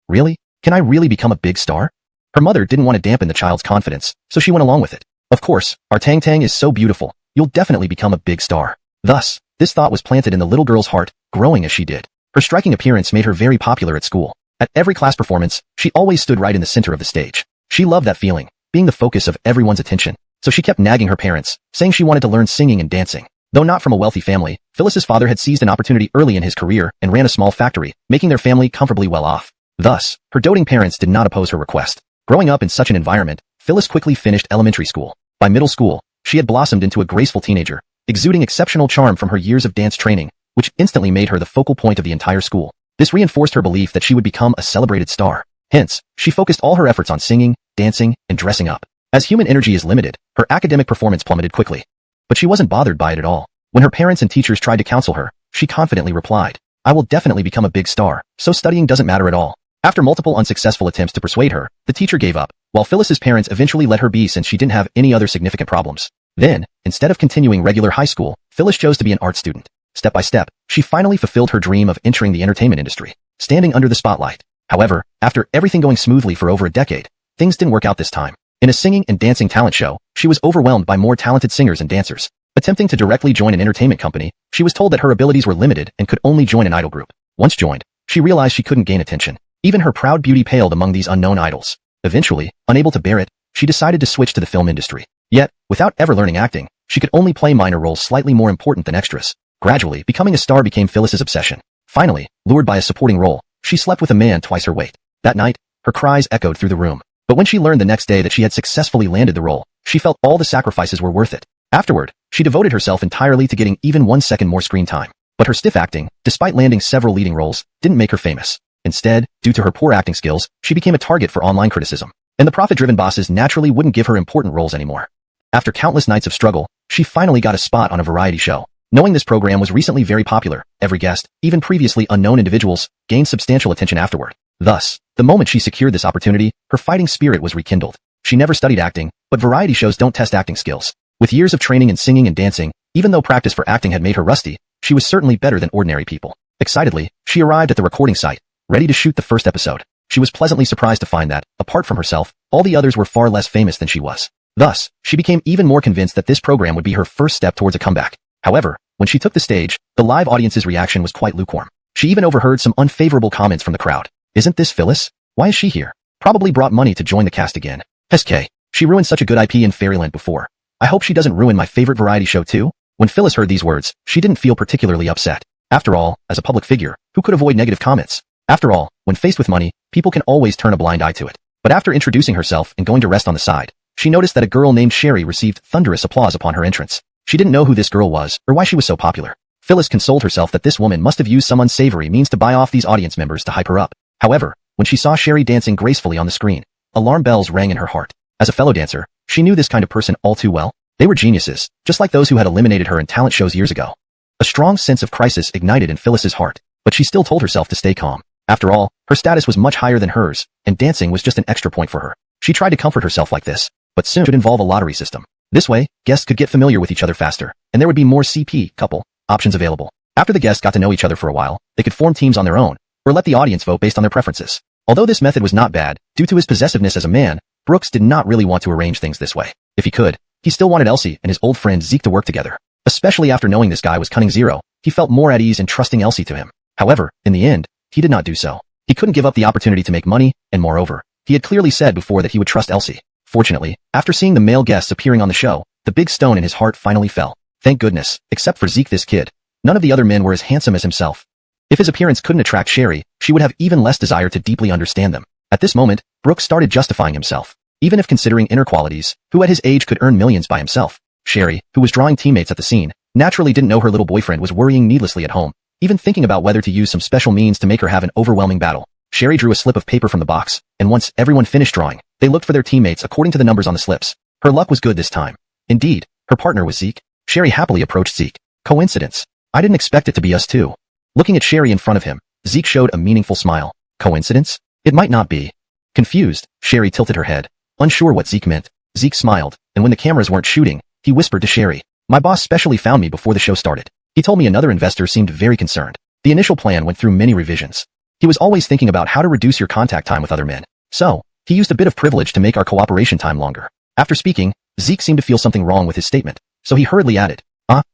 really? Can I really become a big star?" Her mother didn't want to dampen the child's confidence, so she went along with it. "Of course, our Tang Tang is so beautiful, you'll definitely become a big star." Thus, this thought was planted in the little girl's heart, growing as she did. Her striking appearance made her very popular at school. At every class performance, she always stood right in the center of the stage. She loved that feeling, being the focus of everyone's attention, so she kept nagging her parents, saying she wanted to learn singing and dancing. Though not from a wealthy family, Phyllis's father had seized an opportunity early in his career and ran a small factory, making their family comfortably well off. Thus, her doting parents did not oppose her request. Growing up in such an environment, Phyllis quickly finished elementary school. By middle school, she had blossomed into a graceful teenager, exuding exceptional charm from her years of dance training, which instantly made her the focal point of the entire school. This reinforced her belief that she would become a celebrated star. Hence, she focused all her efforts on singing, dancing, and dressing up. As human energy is limited, her academic performance plummeted quickly. But she wasn't bothered by it at all. When her parents and teachers tried to counsel her, she confidently replied, "I will definitely become a big star, so studying doesn't matter at all." After multiple unsuccessful attempts to persuade her, the teacher gave up, while Phyllis's parents eventually let her be since she didn't have any other significant problems. Then, instead of continuing regular high school, Phyllis chose to be an art student. Step by step, she finally fulfilled her dream of entering the entertainment industry, standing under the spotlight. However, after everything going smoothly for over a decade, things didn't work out this time. In a singing and dancing talent show, she was overwhelmed by more talented singers and dancers. Attempting to directly join an entertainment company, she was told that her abilities were limited and could only join an idol group. Once joined, she realized she couldn't gain attention. Even her proud beauty paled among these unknown idols. Eventually, unable to bear it, she decided to switch to the film industry. Yet, without ever learning acting, she could only play minor roles slightly more important than extras. Gradually, becoming a star became Phyllis's obsession. Finally, lured by a supporting role, she slept with a man twice her weight. That night, her cries echoed through the room. But when she learned the next day that she had successfully landed the role, she felt all the sacrifices were worth it. Afterward, she devoted herself entirely to getting even 1 second more screen time. But her stiff acting, despite landing several leading roles, didn't make her famous. Instead, due to her poor acting skills, she became a target for online criticism. And the profit-driven bosses naturally wouldn't give her important roles anymore. After countless nights of struggle, she finally got a spot on a variety show. Knowing this program was recently very popular, every guest, even previously unknown individuals, gained substantial attention afterward. Thus, the moment she secured this opportunity, her fighting spirit was rekindled. She never studied acting, but variety shows don't test acting skills. With years of training in singing and dancing, even though practice for acting had made her rusty, she was certainly better than ordinary people. Excitedly, she arrived at the recording site, ready to shoot the first episode. She was pleasantly surprised to find that, apart from herself, all the others were far less famous than she was. Thus, she became even more convinced that this program would be her first step towards a comeback. However, when she took the stage, the live audience's reaction was quite lukewarm. She even overheard some unfavorable comments from the crowd. "Isn't this Phyllis? Why is she here? Probably brought money to join the cast again. SK. She ruined such a good IP in Fairyland before. I hope she doesn't ruin my favorite variety show too." When Phyllis heard these words, she didn't feel particularly upset. After all, as a public figure, who could avoid negative comments? After all, when faced with money, people can always turn a blind eye to it. But after introducing herself and going to rest on the side, she noticed that a girl named Sherry received thunderous applause upon her entrance. She didn't know who this girl was or why she was so popular. Phyllis consoled herself that this woman must have used some unsavory means to buy off these audience members to hype her up. However, when she saw Sherry dancing gracefully on the screen, alarm bells rang in her heart. As a fellow dancer, she knew this kind of person all too well. They were geniuses, just like those who had eliminated her in talent shows years ago. A strong sense of crisis ignited in Phyllis's heart, but she still told herself to stay calm. After all, her status was much higher than hers, and dancing was just an extra point for her. She tried to comfort herself like this, but soon it would involve a lottery system. This way, guests could get familiar with each other faster, and there would be more CP, couple, options available. After the guests got to know each other for a while, they could form teams on their own, or let the audience vote based on their preferences. Although this method was not bad, due to his possessiveness as a man, Brooks did not really want to arrange things this way. If he could, he still wanted Elsie and his old friend Zeke to work together. Especially after knowing this guy was cunning zero, he felt more at ease in trusting Elsie to him. However, in the end, he did not do so. He couldn't give up the opportunity to make money, and moreover, he had clearly said before that he would trust Elsie. Fortunately, after seeing the male guests appearing on the show, the big stone in his heart finally fell. Thank goodness, except for Zeke this kid. None of the other men were as handsome as himself. If his appearance couldn't attract Sherry, she would have even less desire to deeply understand them. At this moment, Brooks started justifying himself. Even if considering inner qualities, who at his age could earn millions by himself? Sherry, who was drawing teammates at the scene, naturally didn't know her little boyfriend was worrying needlessly at home, even thinking about whether to use some special means to make her have an overwhelming battle. Sherry drew a slip of paper from the box, and once everyone finished drawing, they looked for their teammates according to the numbers on the slips. Her luck was good this time. Indeed, her partner was Zeke. Sherry happily approached Zeke. Coincidence. I didn't expect it to be us too. Looking at Sherry in front of him, Zeke showed a meaningful smile. Coincidence? It might not be. Confused, Sherry tilted her head, unsure what Zeke meant. Zeke smiled, and when the cameras weren't shooting, he whispered to Sherry. My boss specially found me before the show started. He told me another investor seemed very concerned. The initial plan went through many revisions. He was always thinking about how to reduce your contact time with other men. So, he used a bit of privilege to make our cooperation time longer. After speaking, Zeke seemed to feel something wrong with his statement, so he hurriedly added,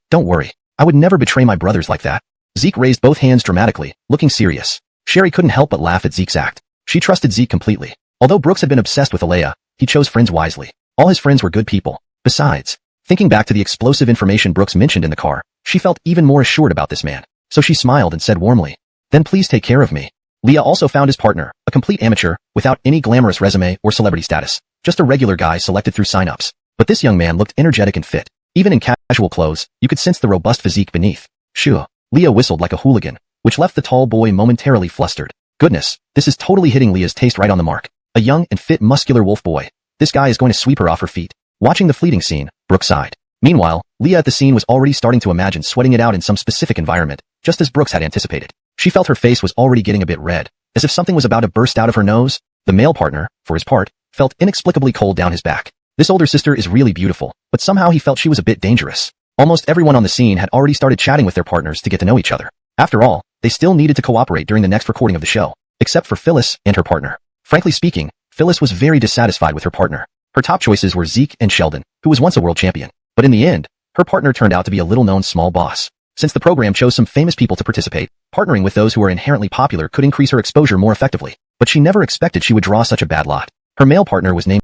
don't worry. I would never betray my brothers like that. Zeke raised both hands dramatically, looking serious. Sherry couldn't help but laugh at Zeke's act. She trusted Zeke completely. Although Brooks had been obsessed with Alea, he chose friends wisely. All his friends were good people. Besides, thinking back to the explosive information Brooks mentioned in the car, she felt even more assured about this man. So she smiled and said warmly, then please take care of me. Leah also found his partner, a complete amateur, without any glamorous resume or celebrity status. Just a regular guy selected through sign-ups. But this young man looked energetic and fit. Even in casual clothes, you could sense the robust physique beneath. Shoo. Leah whistled like a hooligan, which left the tall boy momentarily flustered. Goodness, this is totally hitting Leah's taste right on the mark. A young and fit muscular wolf boy. This guy is going to sweep her off her feet. Watching the fleeting scene, Brooks sighed. Meanwhile, Leah at the scene was already starting to imagine sweating it out in some specific environment, just as Brooks had anticipated. She felt her face was already getting a bit red, as if something was about to burst out of her nose. The male partner, for his part, felt inexplicably cold down his back. This older sister is really beautiful, but somehow he felt she was a bit dangerous. Almost everyone on the scene had already started chatting with their partners to get to know each other. After all, they still needed to cooperate during the next recording of the show, except for Phyllis and her partner. Frankly speaking, Phyllis was very dissatisfied with her partner. Her top choices were Zeke and Sheldon, who was once a world champion. But in the end, her partner turned out to be a little-known small boss. Since the program chose some famous people to participate, partnering with those who are inherently popular could increase her exposure more effectively. But she never expected she would draw such a bad lot. Her male partner was named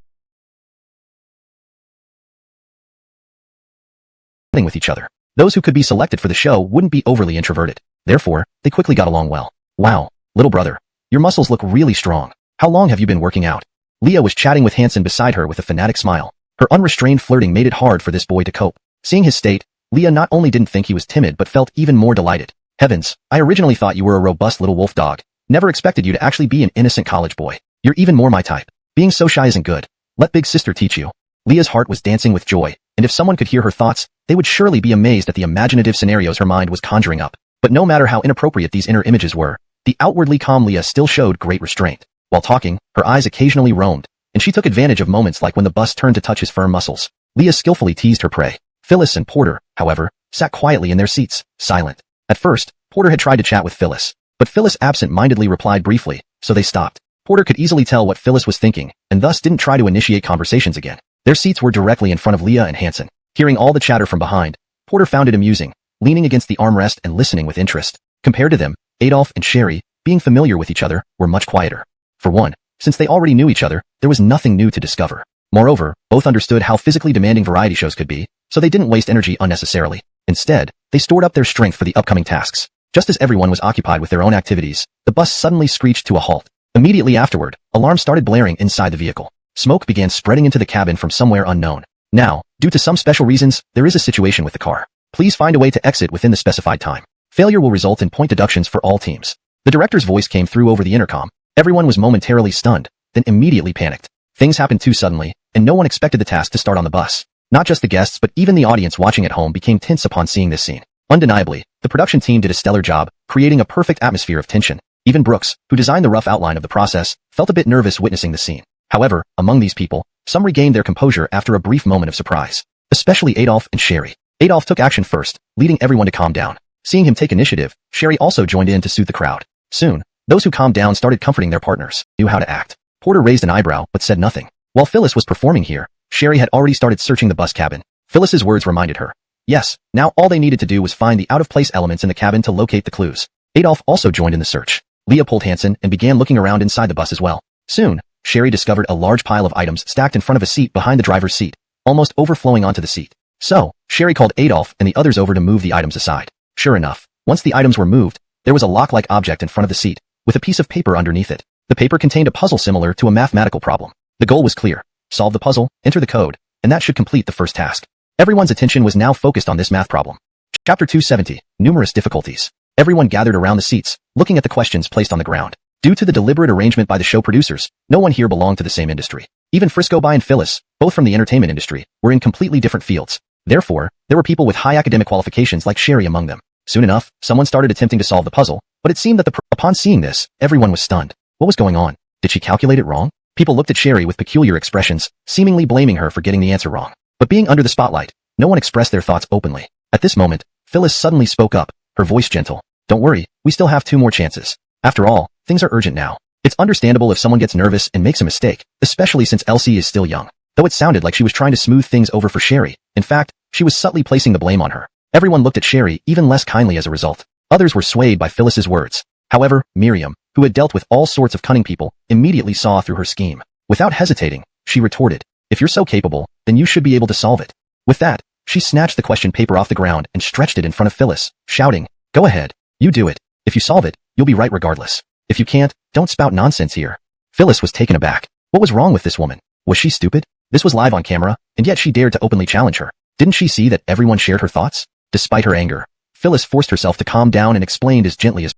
with each other. Those who could be selected for the show wouldn't be overly introverted. Therefore, they quickly got along well. Wow, little brother. Your muscles look really strong. How long have you been working out? Leah was chatting with Hanson beside her with a fanatic smile. Her unrestrained flirting made it hard for this boy to cope. Seeing his state, Leah not only didn't think he was timid but felt even more delighted. Heavens, I originally thought you were a robust little wolf dog. Never expected you to actually be an innocent college boy. You're even more my type. Being so shy isn't good. Let big sister teach you. Leah's heart was dancing with joy, and if someone could hear her thoughts, they would surely be amazed at the imaginative scenarios her mind was conjuring up. But no matter how inappropriate these inner images were, the outwardly calm Leah still showed great restraint. While talking, her eyes occasionally roamed, and she took advantage of moments like when the bus turned to touch his firm muscles. Leah skillfully teased her prey. Phyllis and Porter, however, sat quietly in their seats, silent. At first, Porter had tried to chat with Phyllis, but Phyllis absent-mindedly replied briefly, so they stopped. Porter could easily tell what Phyllis was thinking, and thus didn't try to initiate conversations again. Their seats were directly in front of Leah and Hanson. Hearing all the chatter from behind, Porter found it amusing, leaning against the armrest and listening with interest. Compared to them, Adolf and Sherry, being familiar with each other, were much quieter. For one, since they already knew each other, there was nothing new to discover. Moreover, both understood how physically demanding variety shows could be, so they didn't waste energy unnecessarily. Instead, they stored up their strength for the upcoming tasks. Just as everyone was occupied with their own activities, the bus suddenly screeched to a halt. Immediately afterward, alarms started blaring inside the vehicle. Smoke began spreading into the cabin from somewhere unknown. Now, due to some special reasons, there is a situation with the car. Please find a way to exit within the specified time. Failure will result in point deductions for all teams. The director's voice came through over the intercom. Everyone was momentarily stunned, then immediately panicked. Things happened too suddenly, and no one expected the task to start on the bus. Not just the guests but even the audience watching at home became tense upon seeing this scene. Undeniably, the production team did a stellar job, creating a perfect atmosphere of tension. Even Brooks, who designed the rough outline of the process, felt a bit nervous witnessing the scene. However, among these people, some regained their composure after a brief moment of surprise. Especially Adolf and Sherry. Adolf took action first, leading everyone to calm down. Seeing him take initiative, Sherry also joined in to soothe the crowd. Soon, those who calmed down started comforting their partners, knew how to act. Porter raised an eyebrow but said nothing. While Phyllis was performing here, Sherry had already started searching the bus cabin. Phyllis's words reminded her. Yes, now all they needed to do was find the out-of-place elements in the cabin to locate the clues. Adolf also joined in the search. Leah pulled Hanson and began looking around inside the bus as well. Soon, Sherry discovered a large pile of items stacked in front of a seat behind the driver's seat, almost overflowing onto the seat. So, Sherry called Adolf and the others over to move the items aside. Sure enough, once the items were moved, There was a lock-like object in front of the seat, with a piece of paper underneath it. The paper contained a puzzle similar to a mathematical problem. The goal was clear. Solve the puzzle, enter the code, and that should complete the first task. Everyone's attention was now focused on this math problem. Chapter 270, Numerous Difficulties. Everyone gathered around the seats, looking at the questions placed on the ground. Due to the deliberate arrangement by the show producers, no one here belonged to the same industry. Even Frisco-Bye and Phyllis, both from the entertainment industry, were in completely different fields. Therefore, there were people with high academic qualifications like Sherry among them. Soon enough, someone started attempting to solve the puzzle, but it seemed that upon seeing this, everyone was stunned. What was going on? Did she calculate it wrong? People looked at Sherry with peculiar expressions, seemingly blaming her for getting the answer wrong. But being under the spotlight, no one expressed their thoughts openly. At this moment, Phyllis suddenly spoke up, her voice gentle. Don't worry, we still have 2 more chances. After all, things are urgent now. It's understandable if someone gets nervous and makes a mistake, especially since Elsie is still young. Though it sounded like she was trying to smooth things over for Sherry, in fact, she was subtly placing the blame on her. Everyone looked at Sherry even less kindly as a result. Others were swayed by Phyllis's words. However, Miriam, who had dealt with all sorts of cunning people, immediately saw through her scheme. Without hesitating, she retorted, if you're so capable, then you should be able to solve it. With that, she snatched the question paper off the ground and stretched it in front of Phyllis, shouting, go ahead, you do it. If you solve it, you'll be right regardless. If you can't, don't spout nonsense here. Phyllis was taken aback. What was wrong with this woman? Was she stupid? This was live on camera, and yet she dared to openly challenge her. Didn't she see that everyone shared her thoughts? Despite her anger, Phyllis forced herself to calm down and explained as gently as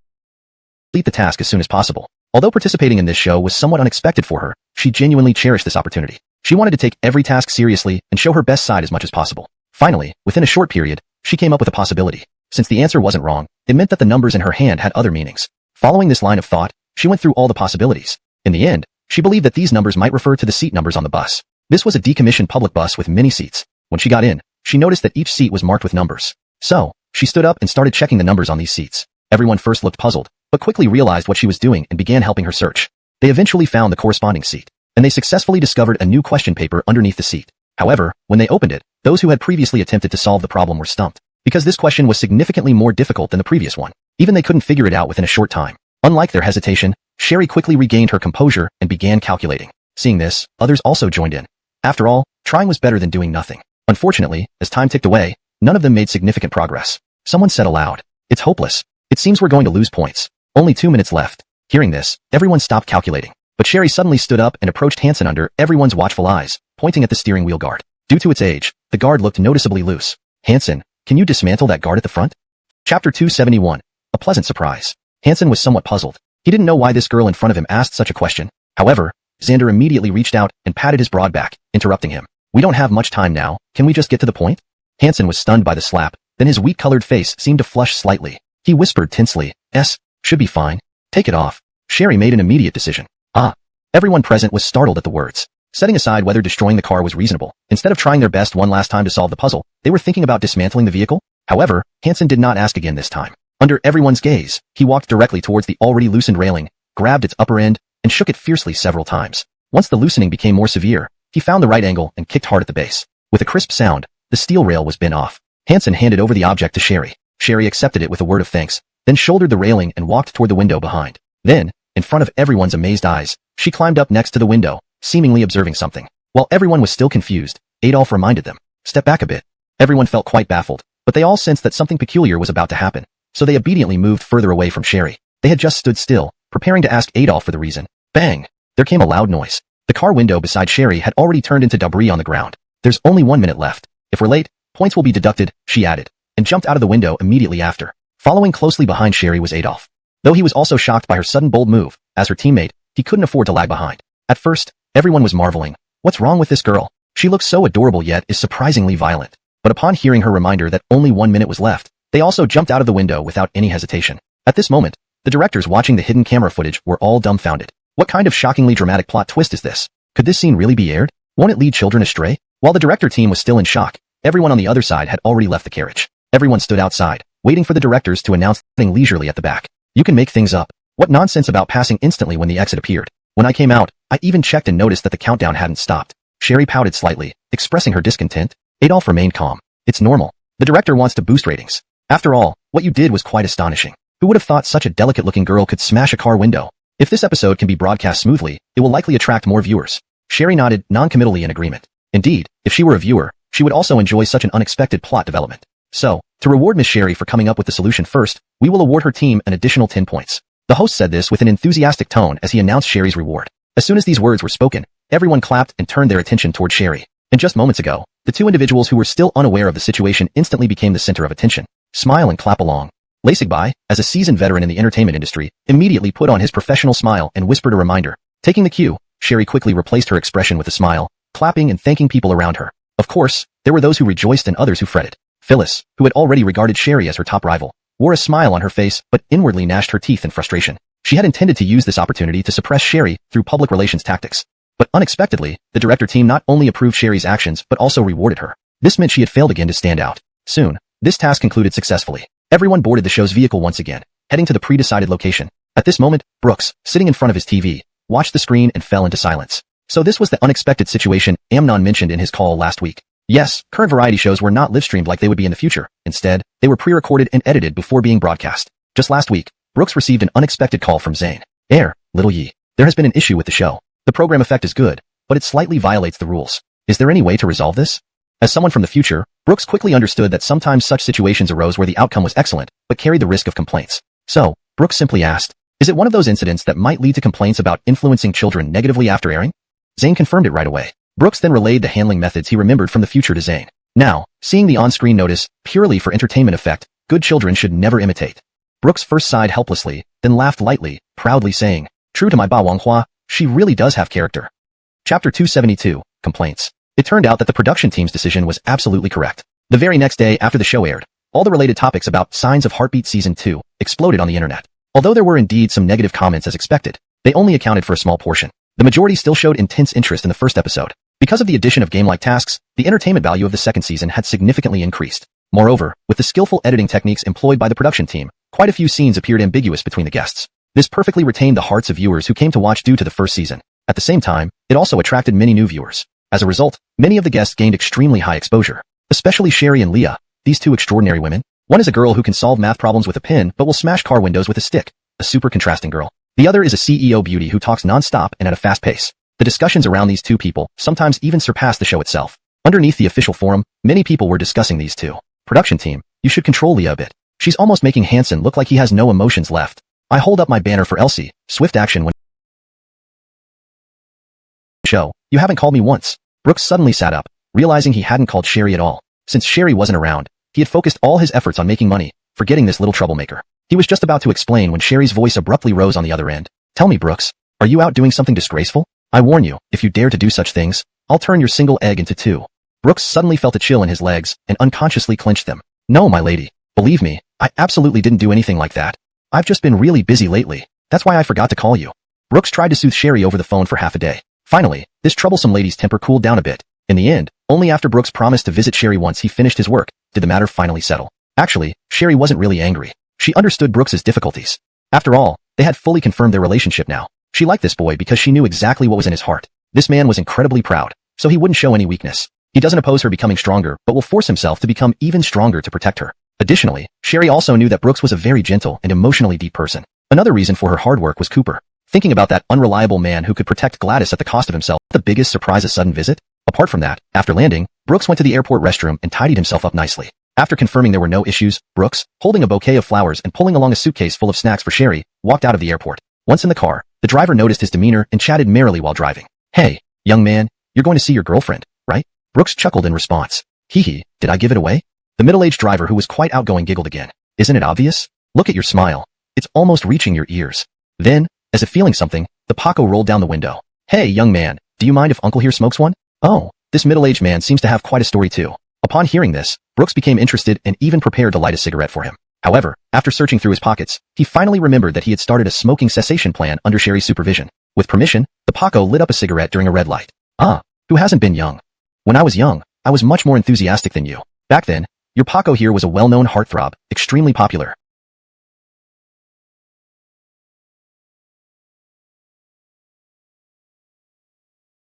complete the task as soon as possible. Although participating in this show was somewhat unexpected for her, she genuinely cherished this opportunity. She wanted to take every task seriously and show her best side as much as possible. Finally, within a short period, she came up with a possibility. Since the answer wasn't wrong, it meant that the numbers in her hand had other meanings. Following this line of thought, she went through all the possibilities. In the end, she believed that these numbers might refer to the seat numbers on the bus. This was a decommissioned public bus with many seats. When she got in, she noticed that each seat was marked with numbers. So, she stood up and started checking the numbers on these seats. Everyone first looked puzzled, but quickly realized what she was doing and began helping her search. They eventually found the corresponding seat, and they successfully discovered a new question paper underneath the seat. However, when they opened it, those who had previously attempted to solve the problem were stumped, because this question was significantly more difficult than the previous one. Even they couldn't figure it out within a short time. Unlike their hesitation, Sherry quickly regained her composure and began calculating. Seeing this, others also joined in. After all, trying was better than doing nothing. Unfortunately, as time ticked away, none of them made significant progress. Someone said aloud, it's hopeless. It seems we're going to lose points. Only 2 minutes left. Hearing this, everyone stopped calculating. But Sherry suddenly stood up and approached Hanson under everyone's watchful eyes, pointing at the steering wheel guard. Due to its age, the guard looked noticeably loose. Hanson, can you dismantle that guard at the front? Chapter 271. A pleasant surprise. Hanson was somewhat puzzled. He didn't know why this girl in front of him asked such a question. However, Xander immediately reached out and patted his broad back, interrupting him. We don't have much time now, can we just get to the point? Hanson was stunned by the slap, then his wheat-colored face seemed to flush slightly. He whispered tensely, should be fine. Take it off. Sherry made an immediate decision. Everyone present was startled at the words. Setting aside whether destroying the car was reasonable, instead of trying their best one last time to solve the puzzle, they were thinking about dismantling the vehicle. However, Hanson did not ask again this time. Under everyone's gaze, he walked directly towards the already loosened railing, grabbed its upper end, and shook it fiercely several times. Once the loosening became more severe, he found the right angle and kicked hard at the base. With a crisp sound, the steel rail was bent off. Hanson handed over the object to Sherry. Sherry accepted it with a word of thanks, then shouldered the railing and walked toward the window behind. Then, in front of everyone's amazed eyes, she climbed up next to the window, seemingly observing something. While everyone was still confused, Adolf reminded them, step back a bit. Everyone felt quite baffled, but they all sensed that something peculiar was about to happen, so they obediently moved further away from Sherry. They had just stood still, preparing to ask Adolf for the reason. Bang! There came a loud noise. The car window beside Sherry had already turned into debris on the ground. There's only 1 minute left. If we're late, points will be deducted, she added, and jumped out of the window immediately after. Following closely behind Sherry was Adolf. Though he was also shocked by her sudden bold move, as her teammate, he couldn't afford to lag behind. At first, everyone was marveling. What's wrong with this girl? She looks so adorable yet is surprisingly violent. But upon hearing her reminder that only 1 minute was left, they also jumped out of the window without any hesitation. At this moment, the directors watching the hidden camera footage were all dumbfounded. What kind of shockingly dramatic plot twist is this? Could this scene really be aired? Won't it lead children astray? While the director team was still in shock, everyone on the other side had already left the carriage. Everyone stood outside, waiting for the directors to announce something leisurely at the back. You can make things up. What nonsense about passing instantly when the exit appeared? When I came out, I even checked and noticed that the countdown hadn't stopped. Sherry pouted slightly, expressing her discontent. Adolf remained calm. It's normal. The director wants to boost ratings. After all, what you did was quite astonishing. Who would have thought such a delicate-looking girl could smash a car window? If this episode can be broadcast smoothly, it will likely attract more viewers. Sherry nodded non-committally in agreement. Indeed, if she were a viewer, she would also enjoy such an unexpected plot development. So, To reward Miss Sherry for coming up with the solution first, we will award her team an additional 10 points. The host said this with an enthusiastic tone as he announced Sherry's reward. As soon as these words were spoken, everyone clapped and turned their attention toward Sherry. And just moments ago, the two individuals who were still unaware of the situation instantly became the center of attention. Smile and clap along. Lasagbai, as a seasoned veteran in the entertainment industry, immediately put on his professional smile and whispered a reminder. Taking the cue, Sherry quickly replaced her expression with a smile, clapping and thanking people around her. Of course, there were those who rejoiced and others who fretted. Phyllis, who had already regarded Sherry as her top rival, wore a smile on her face but inwardly gnashed her teeth in frustration. She had intended to use this opportunity to suppress Sherry through public relations tactics. But unexpectedly, the director team not only approved Sherry's actions but also rewarded her. This meant she had failed again to stand out. Soon, this task concluded successfully. Everyone boarded the show's vehicle once again, heading to the pre-decided location. At this moment, Brooks, sitting in front of his TV, watched the screen and fell into silence. So this was the unexpected situation Amnon mentioned in his call last week. Yes, current variety shows were not live-streamed like they would be in the future. Instead, they were pre-recorded and edited before being broadcast. Just last week, Brooks received an unexpected call from Zane. Little Yi. There has been an issue with the show. The program effect is good, but it slightly violates the rules. Is there any way to resolve this? As someone from the future, Brooks quickly understood that sometimes such situations arose where the outcome was excellent, but carried the risk of complaints. So, Brooks simply asked, is it one of those incidents that might lead to complaints about influencing children negatively after airing? Zane confirmed it right away. Brooks then relayed the handling methods he remembered from the future to Zane. Now, seeing the on-screen notice, purely for entertainment effect, good children should never imitate. Brooks first sighed helplessly, then laughed lightly, proudly saying, true to my donghua, she really does have character. Chapter 272, Complaints. It turned out that the production team's decision was absolutely correct. The very next day after the show aired, all the related topics about Signs of Heartbeat Season 2 exploded on the internet. Although there were indeed some negative comments as expected, they only accounted for a small portion. The majority still showed intense interest in the first episode. Because of the addition of game-like tasks, the entertainment value of the second season had significantly increased. Moreover, with the skillful editing techniques employed by the production team, quite a few scenes appeared ambiguous between the guests. This perfectly retained the hearts of viewers who came to watch due to the first season. At the same time, it also attracted many new viewers. As a result, many of the guests gained extremely high exposure. Especially Sherry and Leah, these two extraordinary women. One is a girl who can solve math problems with a pen but will smash car windows with a stick, a super contrasting girl. The other is a CEO beauty who talks non-stop and at a fast pace. The discussions around these two people sometimes even surpass the show itself. Underneath the official forum, many people were discussing these two. Production team, you should control Leah a bit. She's almost making Hansen look like he has no emotions left. I hold up my banner for Elsie, swift action when show, you haven't called me once. Brooks suddenly sat up, realizing he hadn't called Sherry at all. Since Sherry wasn't around, he had focused all his efforts on making money, forgetting this little troublemaker. He was just about to explain when Sherry's voice abruptly rose on the other end. Tell me, Brooks, are you out doing something disgraceful? I warn you, if you dare to do such things, I'll turn your single egg into two. Brooks suddenly felt a chill in his legs and unconsciously clenched them. No, my lady. Believe me, I absolutely didn't do anything like that. I've just been really busy lately. That's why I forgot to call you. Brooks tried to soothe Sherry over the phone for half a day. Finally, this troublesome lady's temper cooled down a bit. In the end, only after Brooks promised to visit Sherry once he finished his work, did the matter finally settle. Actually, Sherry wasn't really angry. She understood Brooks's difficulties. After all, they had fully confirmed their relationship now. She liked this boy because she knew exactly what was in his heart. This man was incredibly proud, so he wouldn't show any weakness. He doesn't oppose her becoming stronger, but will force himself to become even stronger to protect her. Additionally, Sherry also knew that Brooks was a very gentle and emotionally deep person. Another reason for her hard work was Cooper. Thinking about that unreliable man who could protect Gladys at the cost of himself, the biggest surprise a sudden visit? Apart from that, after landing, Brooks went to the airport restroom and tidied himself up nicely. After confirming there were no issues, Brooks, holding a bouquet of flowers and pulling along a suitcase full of snacks for Sherry, walked out of the airport. Once in the car, the driver noticed his demeanor and chatted merrily while driving. Hey, young man, you're going to see your girlfriend, right? Brooks chuckled in response. Hee, did I give it away? The middle-aged driver who was quite outgoing giggled again. Isn't it obvious? Look at your smile. It's almost reaching your ears. Then, as if feeling something, the Paco rolled down the window. Hey, young man, do you mind if Uncle here smokes one? Oh, this middle-aged man seems to have quite a story too. Upon hearing this, Brooks became interested and even prepared to light a cigarette for him. However, after searching through his pockets, he finally remembered that he had started a smoking cessation plan under Sherry's supervision. With permission, the Paco lit up a cigarette during a red light. Ah, who hasn't been young? When I was young, I was much more enthusiastic than you. Back then, your Paco here was a well-known heartthrob, extremely popular.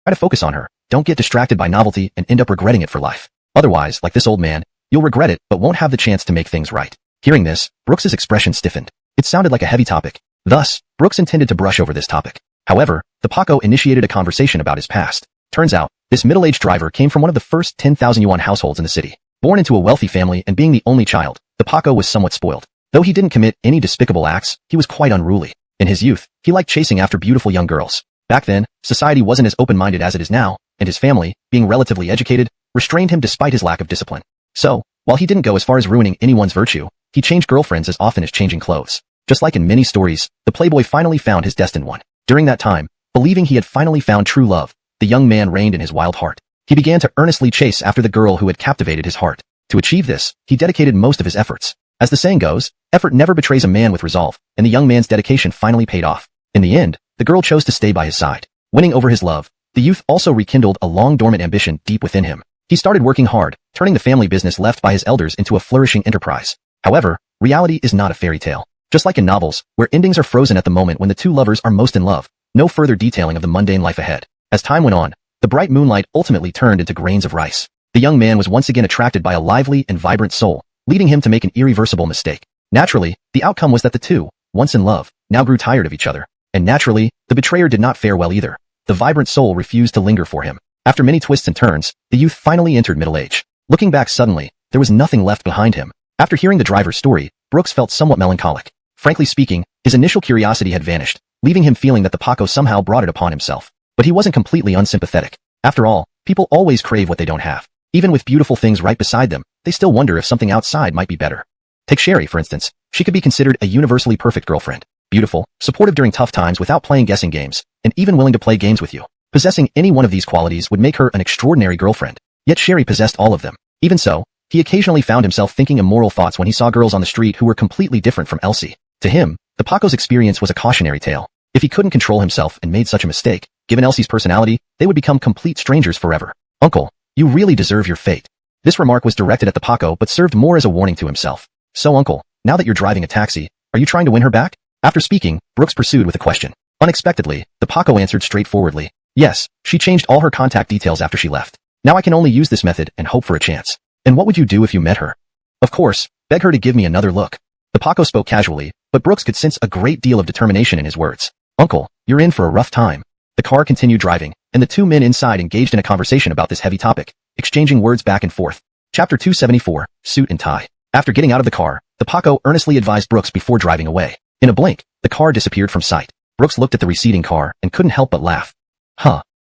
Try to focus on her, don't get distracted by novelty and end up regretting it for life. Otherwise, like this old man, you'll regret it but won't have the chance to make things right. Hearing this, Brooks's expression stiffened. It sounded like a heavy topic. Thus, Brooks intended to brush over this topic. However, the Paco initiated a conversation about his past. Turns out, this middle-aged driver came from one of the first 10,000 yuan households in the city. Born into a wealthy family and being the only child, the Paco was somewhat spoiled. Though he didn't commit any despicable acts, he was quite unruly. In his youth, he liked chasing after beautiful young girls. Back then, society wasn't as open-minded as it is now, and his family, being relatively educated, restrained him despite his lack of discipline. So, while he didn't go as far as ruining anyone's virtue, he changed girlfriends as often as changing clothes. Just like in many stories, the playboy finally found his destined one. During that time, believing he had finally found true love, the young man reigned in his wild heart. He began to earnestly chase after the girl who had captivated his heart. To achieve this, he dedicated most of his efforts. As the saying goes, effort never betrays a man with resolve, and the young man's dedication finally paid off. In the end, the girl chose to stay by his side. Winning over his love, the youth also rekindled a long-dormant ambition deep within him. He started working hard, turning the family business left by his elders into a flourishing enterprise. However, reality is not a fairy tale. Just like in novels, where endings are frozen at the moment when the two lovers are most in love, no further detailing of the mundane life ahead. As time went on, the bright moonlight ultimately turned into grains of rice. The young man was once again attracted by a lively and vibrant soul, leading him to make an irreversible mistake. Naturally, the outcome was that the two, once in love, now grew tired of each other. And naturally, the betrayer did not fare well either. The vibrant soul refused to linger for him. After many twists and turns, the youth finally entered middle age. Looking back suddenly, there was nothing left behind him. After hearing the driver's story, Brooks felt somewhat melancholic. Frankly speaking, his initial curiosity had vanished, leaving him feeling that the Paco somehow brought it upon himself. But he wasn't completely unsympathetic. After all, people always crave what they don't have. Even with beautiful things right beside them, they still wonder if something outside might be better. Take Sherry, for instance. She could be considered a universally perfect girlfriend. Beautiful, supportive during tough times without playing guessing games, and even willing to play games with you. Possessing any one of these qualities would make her an extraordinary girlfriend. Yet Sherry possessed all of them. Even so, he occasionally found himself thinking immoral thoughts when he saw girls on the street who were completely different from Elsie. To him, the Paco's experience was a cautionary tale. If he couldn't control himself and made such a mistake, given Elsie's personality, they would become complete strangers forever. Uncle, you really deserve your fate. This remark was directed at the Paco but served more as a warning to himself. So uncle, now that you're driving a taxi, are you trying to win her back? After speaking, Brooks pursued with a question. Unexpectedly, the Paco answered straightforwardly. Yes, she changed all her contact details after she left. Now I can only use this method and hope for a chance. And what would you do if you met her? Of course, beg her to give me another look. The Paco spoke casually, but Brooks could sense a great deal of determination in his words. Uncle, you're in for a rough time. The car continued driving, and the two men inside engaged in a conversation about this heavy topic, exchanging words back and forth. Chapter 274, Suit and Tie. After getting out of the car, the Paco earnestly advised Brooks before driving away. In a blink, the car disappeared from sight. Brooks looked at the receding car and couldn't help but laugh.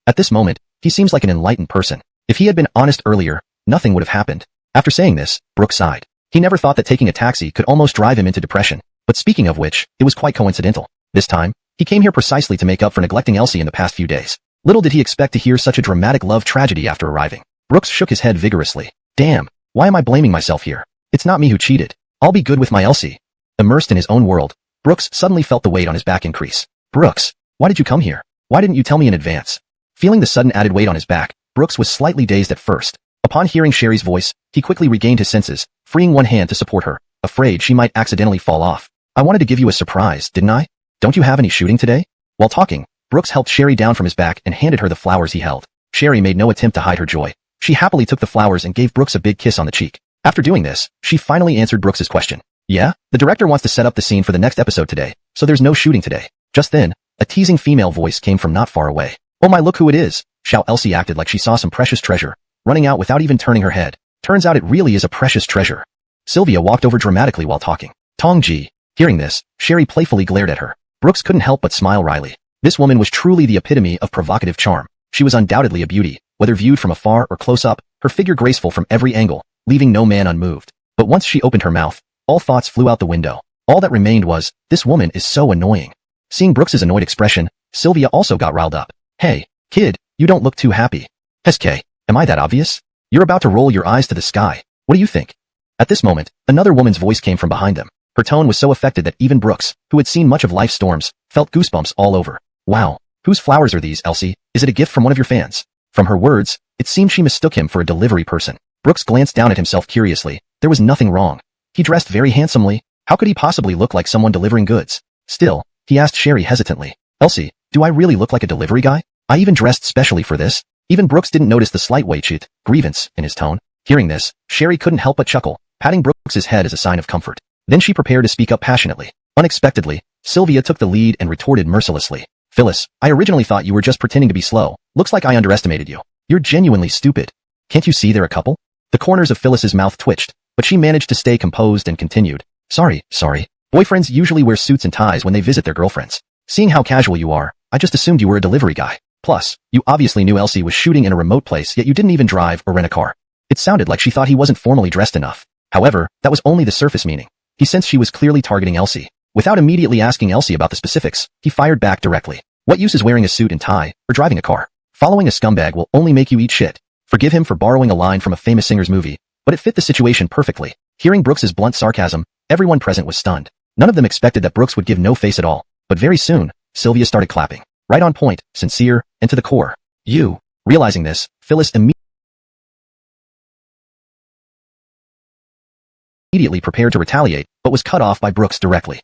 At this moment, he seems like an enlightened person. If he had been honest earlier, nothing would have happened. After saying this, Brooks sighed. He never thought that taking a taxi could almost drive him into depression. But speaking of which, it was quite coincidental. This time, he came here precisely to make up for neglecting Elsie in the past few days. Little did he expect to hear such a dramatic love tragedy after arriving. Brooks shook his head vigorously. Damn, why am I blaming myself here? It's not me who cheated. I'll be good with my Elsie. Immersed in his own world, Brooks suddenly felt the weight on his back increase. Brooks, why did you come here? Why didn't you tell me in advance? Feeling the sudden added weight on his back, Brooks was slightly dazed at first. Upon hearing Sherry's voice, he quickly regained his senses, freeing one hand to support her, afraid she might accidentally fall off. I wanted to give you a surprise, didn't I? Don't you have any shooting today? While talking, Brooks helped Sherry down from his back and handed her the flowers he held. Sherry made no attempt to hide her joy. She happily took the flowers and gave Brooks a big kiss on the cheek. After doing this, she finally answered Brooks's question. Yeah, the director wants to set up the scene for the next episode today, so there's no shooting today. Just then, a teasing female voice came from not far away. Oh my, look who it is! Xiao Elsie acted like she saw some precious treasure, running out without even turning her head. Turns out it really is a precious treasure. Sylvia walked over dramatically while talking. Tongji. Hearing this, Sherry playfully glared at her. Brooks couldn't help but smile wryly. This woman was truly the epitome of provocative charm. She was undoubtedly a beauty, whether viewed from afar or close up, her figure graceful from every angle, leaving no man unmoved. But once she opened her mouth, all thoughts flew out the window. All that remained was, this woman is so annoying. Seeing Brooks's annoyed expression, Sylvia also got riled up. Hey, kid, you don't look too happy. SK, am I that obvious? You're about to roll your eyes to the sky. What do you think? At this moment, another woman's voice came from behind them. Her tone was so affected that even Brooks, who had seen much of life's storms, felt goosebumps all over. Wow, whose flowers are these, Elsie? Is it a gift from one of your fans? From her words, it seemed she mistook him for a delivery person. Brooks glanced down at himself curiously. There was nothing wrong. He dressed very handsomely. How could he possibly look like someone delivering goods? Still, he asked Sherry hesitantly. Elsie, do I really look like a delivery guy? I even dressed specially for this. Even Brooks didn't notice the slight grievance in his tone. Hearing this, Sherry couldn't help but chuckle, patting Brooks's head as a sign of comfort. Then she prepared to speak up passionately. Unexpectedly, Sylvia took the lead and retorted mercilessly. Phyllis, I originally thought you were just pretending to be slow. Looks like I underestimated you. You're genuinely stupid. Can't you see they're a couple? The corners of Phyllis's mouth twitched, but she managed to stay composed and continued. Sorry. Boyfriends usually wear suits and ties when they visit their girlfriends. Seeing how casual you are, I just assumed you were a delivery guy. Plus, you obviously knew Elsie was shooting in a remote place, yet you didn't even drive or rent a car. It sounded like she thought he wasn't formally dressed enough. However, that was only the surface meaning. He sensed she was clearly targeting Elsie. Without immediately asking Elsie about the specifics, he fired back directly. What use is wearing a suit and tie, or driving a car? Following a scumbag will only make you eat shit. Forgive him for borrowing a line from a famous singer's movie, but it fit the situation perfectly. Hearing Brooks's blunt sarcasm, everyone present was stunned. None of them expected that Brooks would give no face at all. But very soon, Sylvia started clapping. Right on point, sincere, and to the core. You. Realizing this, Phyllis immediately prepared to retaliate, but was cut off by Brooks directly.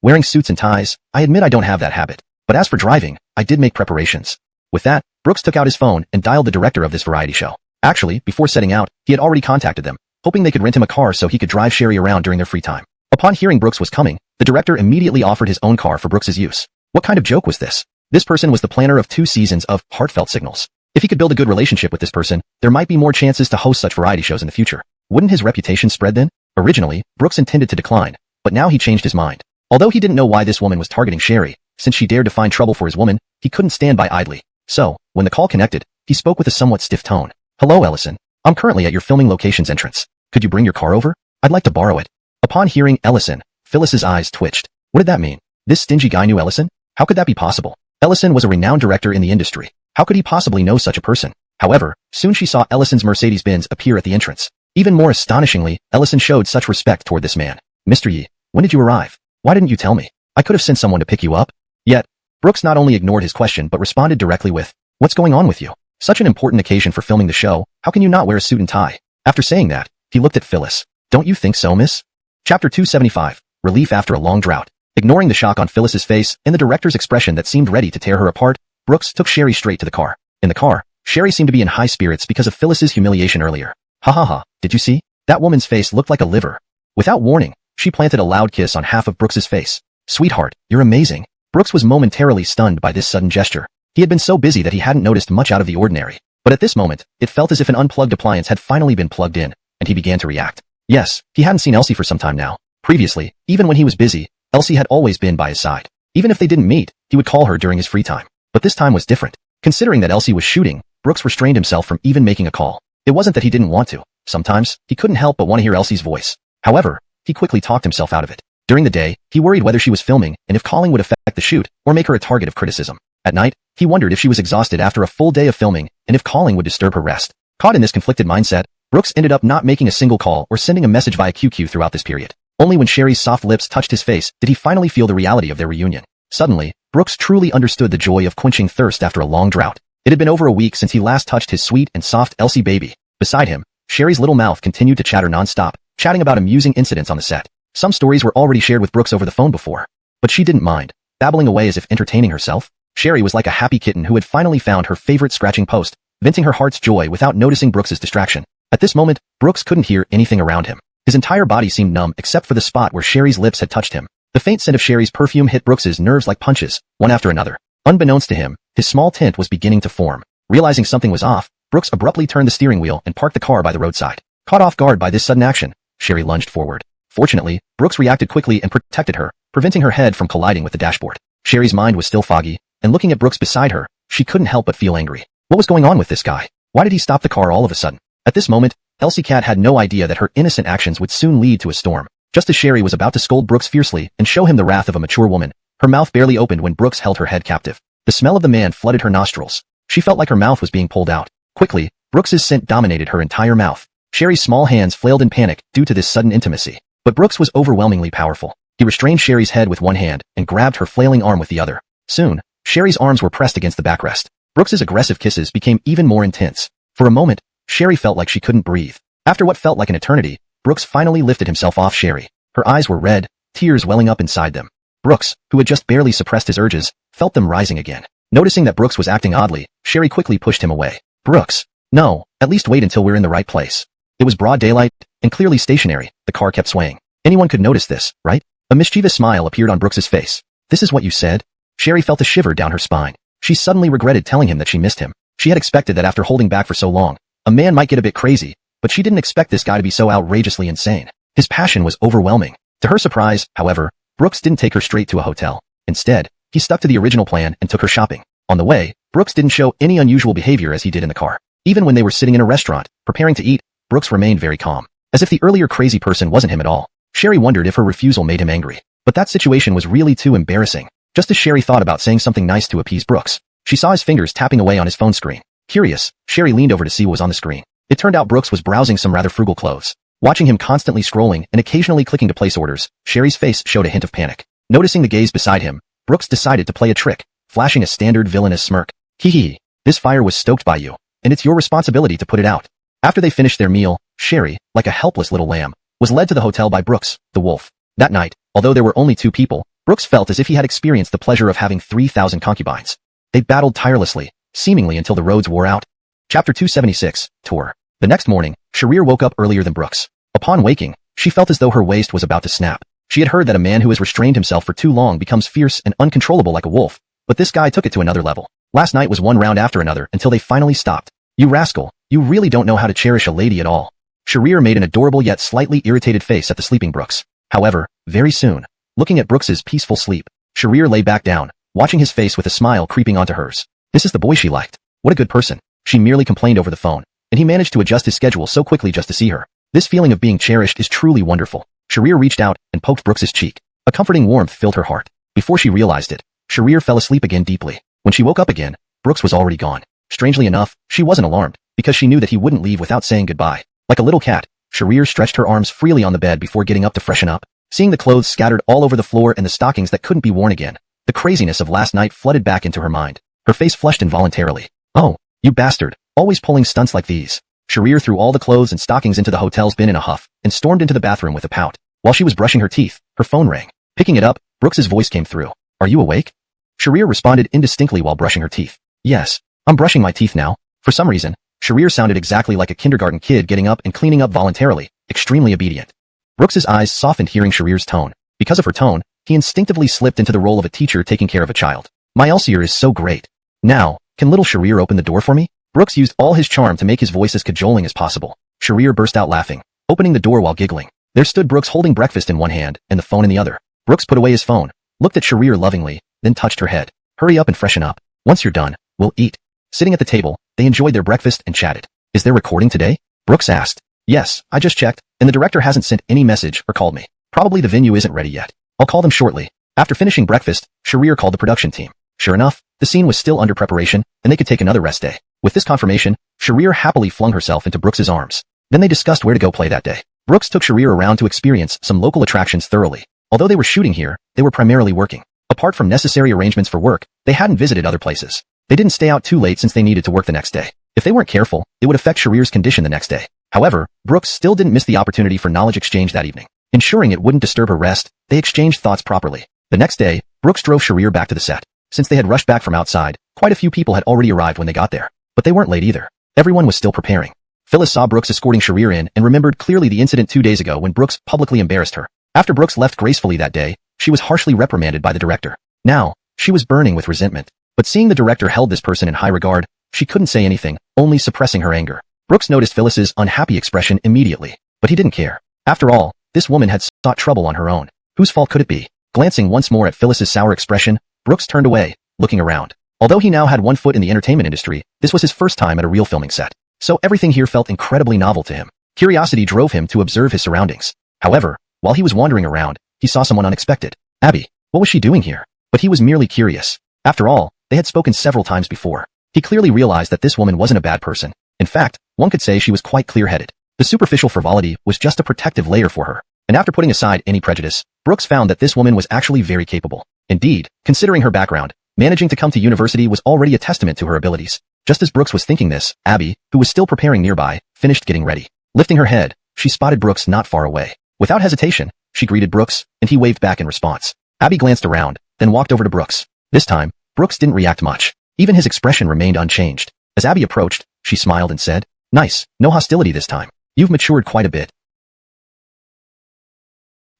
Wearing suits and ties, I admit I don't have that habit. But as for driving, I did make preparations. With that, Brooks took out his phone and dialed the director of this variety show. Actually, before setting out, he had already contacted them, hoping they could rent him a car so he could drive Sherry around during their free time. Upon hearing Brooks was coming, the director immediately offered his own car for Brooks's use. What kind of joke was this? This person was the planner of 2 seasons of Heartfelt Signals. If he could build a good relationship with this person, there might be more chances to host such variety shows in the future. Wouldn't his reputation spread then? Originally, Brooks intended to decline, but now he changed his mind. Although he didn't know why this woman was targeting Sherry, since she dared to find trouble for his woman, he couldn't stand by idly. So, when the call connected, he spoke with a somewhat stiff tone. Hello, Ellison. I'm currently at your filming location's entrance. Could you bring your car over? I'd like to borrow it. Upon hearing Ellison, Phyllis's eyes twitched. What did that mean? This stingy guy knew Ellison? How could that be possible? Ellison was a renowned director in the industry. How could he possibly know such a person? However, soon she saw Ellison's Mercedes-Benz appear at the entrance. Even more astonishingly, Ellison showed such respect toward this man. Mr. Yi, when did you arrive? Why didn't you tell me? I could have sent someone to pick you up. Yet, Brooks not only ignored his question but responded directly with, what's going on with you? Such an important occasion for filming the show, how can you not wear a suit and tie? After saying that, he looked at Phyllis. Don't you think so, miss? Chapter 275, Relief After a Long Drought. Ignoring the shock on Phyllis's face and the director's expression that seemed ready to tear her apart, Brooks took Sherry straight to the car. In the car, Sherry seemed to be in high spirits because of Phyllis's humiliation earlier. Ha ha ha, did you see? That woman's face looked like a liver. Without warning, she planted a loud kiss on half of Brooks's face. Sweetheart, you're amazing. Brooks was momentarily stunned by this sudden gesture. He had been so busy that he hadn't noticed much out of the ordinary. But at this moment, it felt as if an unplugged appliance had finally been plugged in, and he began to react. Yes, he hadn't seen Elsie for some time now. Previously, even when he was busy, Elsie had always been by his side. Even if they didn't meet, he would call her during his free time. But this time was different. Considering that Elsie was shooting, Brooks restrained himself from even making a call. It wasn't that he didn't want to. Sometimes, he couldn't help but want to hear Elsie's voice. However, he quickly talked himself out of it. During the day, he worried whether she was filming and if calling would affect the shoot or make her a target of criticism. At night, he wondered if she was exhausted after a full day of filming and if calling would disturb her rest. Caught in this conflicted mindset, Brooks ended up not making a single call or sending a message via QQ throughout this period. Only when Sherry's soft lips touched his face did he finally feel the reality of their reunion. Suddenly, Brooks truly understood the joy of quenching thirst after a long drought. It had been over a week since he last touched his sweet and soft Elsie baby. Beside him, Sherry's little mouth continued to chatter non-stop, chatting about amusing incidents on the set. Some stories were already shared with Brooks over the phone before, but she didn't mind, babbling away as if entertaining herself. Sherry was like a happy kitten who had finally found her favorite scratching post, venting her heart's joy without noticing Brooks's distraction. At this moment, Brooks couldn't hear anything around him. His entire body seemed numb except for the spot where Sherry's lips had touched him. The faint scent of Sherry's perfume hit Brooks's nerves like punches, one after another. Unbeknownst to him, his small tent was beginning to form. Realizing something was off, Brooks abruptly turned the steering wheel and parked the car by the roadside. Caught off guard by this sudden action, Sherry lunged forward. Fortunately, Brooks reacted quickly and protected her, preventing her head from colliding with the dashboard. Sherry's mind was still foggy, and looking at Brooks beside her, she couldn't help but feel angry. What was going on with this guy? Why did he stop the car all of a sudden? At this moment, Elsie Cat had no idea that her innocent actions would soon lead to a storm. Just as Sherry was about to scold Brooks fiercely and show him the wrath of a mature woman, her mouth barely opened when Brooks held her head captive. The smell of the man flooded her nostrils. She felt like her mouth was being pulled out. Quickly, Brooks's scent dominated her entire mouth. Sherry's small hands flailed in panic due to this sudden intimacy. But Brooks was overwhelmingly powerful. He restrained Sherry's head with one hand and grabbed her flailing arm with the other. Soon, Sherry's arms were pressed against the backrest. Brooks's aggressive kisses became even more intense. For a moment, Sherry felt like she couldn't breathe. After what felt like an eternity, Brooks finally lifted himself off Sherry. Her eyes were red, tears welling up inside them. Brooks, who had just barely suppressed his urges, felt them rising again. Noticing that Brooks was acting oddly, Sherry quickly pushed him away. Brooks. No, at least wait until we're in the right place. It was broad daylight, and clearly stationary. The car kept swaying. Anyone could notice this, right? A mischievous smile appeared on Brooks's face. This is what you said? Sherry felt a shiver down her spine. She suddenly regretted telling him that she missed him. She had expected that after holding back for so long, a man might get a bit crazy, but she didn't expect this guy to be so outrageously insane. His passion was overwhelming. To her surprise, however, Brooks didn't take her straight to a hotel. Instead, he stuck to the original plan and took her shopping. On the way, Brooks didn't show any unusual behavior as he did in the car. Even when they were sitting in a restaurant, preparing to eat, Brooks remained very calm, as if the earlier crazy person wasn't him at all. Sherry wondered if her refusal made him angry. But that situation was really too embarrassing. Just as Sherry thought about saying something nice to appease Brooks, she saw his fingers tapping away on his phone screen. Curious, Sherry leaned over to see what was on the screen. It turned out Brooks was browsing some rather frugal clothes. Watching him constantly scrolling and occasionally clicking to place orders, Sherry's face showed a hint of panic. Noticing the gaze beside him, Brooks decided to play a trick, flashing a standard villainous smirk. Hee hee, this fire was stoked by you, and it's your responsibility to put it out. After they finished their meal, Sherry, like a helpless little lamb, was led to the hotel by Brooks, the wolf. That night, although there were only 2 people, Brooks felt as if he had experienced the pleasure of having 3,000 concubines. They battled tirelessly, seemingly until the roads wore out. Chapter 276, Tour. The next morning, Sharir woke up earlier than Brooks. Upon waking, she felt as though her waist was about to snap. She had heard that a man who has restrained himself for too long becomes fierce and uncontrollable like a wolf, but this guy took it to another level. Last night was one round after another until they finally stopped. You rascal, you really don't know how to cherish a lady at all. Sharir made an adorable yet slightly irritated face at the sleeping Brooks. However, very soon, looking at Brooks's peaceful sleep, Sharir lay back down, watching his face with a smile creeping onto hers. This is the boy she liked. What a good person. She merely complained over the phone, and he managed to adjust his schedule so quickly just to see her. This feeling of being cherished is truly wonderful. Sharir reached out and poked Brooks's cheek. A comforting warmth filled her heart. Before she realized it, Sharir fell asleep again deeply. When she woke up again, Brooks was already gone. Strangely enough, she wasn't alarmed, because she knew that he wouldn't leave without saying goodbye. Like a little cat, Sharir stretched her arms freely on the bed before getting up to freshen up. Seeing the clothes scattered all over the floor and the stockings that couldn't be worn again, the craziness of last night flooded back into her mind. Her face flushed involuntarily. Oh, you bastard, always pulling stunts like these. Sharir threw all the clothes and stockings into the hotel's bin in a huff, and stormed into the bathroom with a pout. While she was brushing her teeth, her phone rang. Picking it up, Brooks's voice came through. Are you awake? Sharir responded indistinctly while brushing her teeth. Yes, I'm brushing my teeth now. For some reason, Sharir sounded exactly like a kindergarten kid getting up and cleaning up voluntarily, extremely obedient. Brooks's eyes softened hearing Sharir's tone. Because of her tone, he instinctively slipped into the role of a teacher taking care of a child. My Elsier is so great. Now, can little Sharir open the door for me? Brooks used all his charm to make his voice as cajoling as possible. Sharir burst out laughing, opening the door while giggling. There stood Brooks holding breakfast in one hand and the phone in the other. Brooks put away his phone, looked at Sharir lovingly, then touched her head. Hurry up and freshen up. Once you're done, we'll eat. Sitting at the table, they enjoyed their breakfast and chatted. Is there recording today? Brooks asked. Yes, I just checked, and the director hasn't sent any message or called me. Probably the venue isn't ready yet. I'll call them shortly. After finishing breakfast, Sharir called the production team. Sure enough, the scene was still under preparation, and they could take another rest day. With this confirmation, Sharir happily flung herself into Brooks's arms. Then they discussed where to go play that day. Brooks took Sharir around to experience some local attractions thoroughly. Although they were shooting here, they were primarily working. Apart from necessary arrangements for work, they hadn't visited other places. They didn't stay out too late since they needed to work the next day. If they weren't careful, it would affect Sharir's condition the next day. However, Brooks still didn't miss the opportunity for knowledge exchange that evening. Ensuring it wouldn't disturb her rest, they exchanged thoughts properly. The next day, Brooks drove Sharir back to the set. Since they had rushed back from outside, quite a few people had already arrived when they got there. But they weren't late either. Everyone was still preparing. Phyllis saw Brooks escorting Sharir in and remembered clearly the incident 2 days ago when Brooks publicly embarrassed her. After Brooks left gracefully that day, she was harshly reprimanded by the director. Now, she was burning with resentment. But seeing the director held this person in high regard, she couldn't say anything, only suppressing her anger. Brooks noticed Phyllis's unhappy expression immediately, but he didn't care. After all, this woman had sought trouble on her own. Whose fault could it be? Glancing once more at Phyllis's sour expression, Brooks turned away, looking around. Although he now had one foot in the entertainment industry, this was his first time at a real filming set. So everything here felt incredibly novel to him. Curiosity drove him to observe his surroundings. However, while he was wandering around, he saw someone unexpected. Abby, what was she doing here? But he was merely curious. After all, they had spoken several times before. He clearly realized that this woman wasn't a bad person. In fact, one could say she was quite clear-headed. The superficial frivolity was just a protective layer for her. And after putting aside any prejudice, Brooks found that this woman was actually very capable. Indeed, considering her background, managing to come to university was already a testament to her abilities. Just as Brooks was thinking this, Abby, who was still preparing nearby, finished getting ready. Lifting her head, she spotted Brooks not far away. Without hesitation, she greeted Brooks, and he waved back in response. Abby glanced around, then walked over to Brooks. This time, Brooks didn't react much. Even his expression remained unchanged. As Abby approached, she smiled and said, "Nice, no hostility this time. You've matured quite a bit."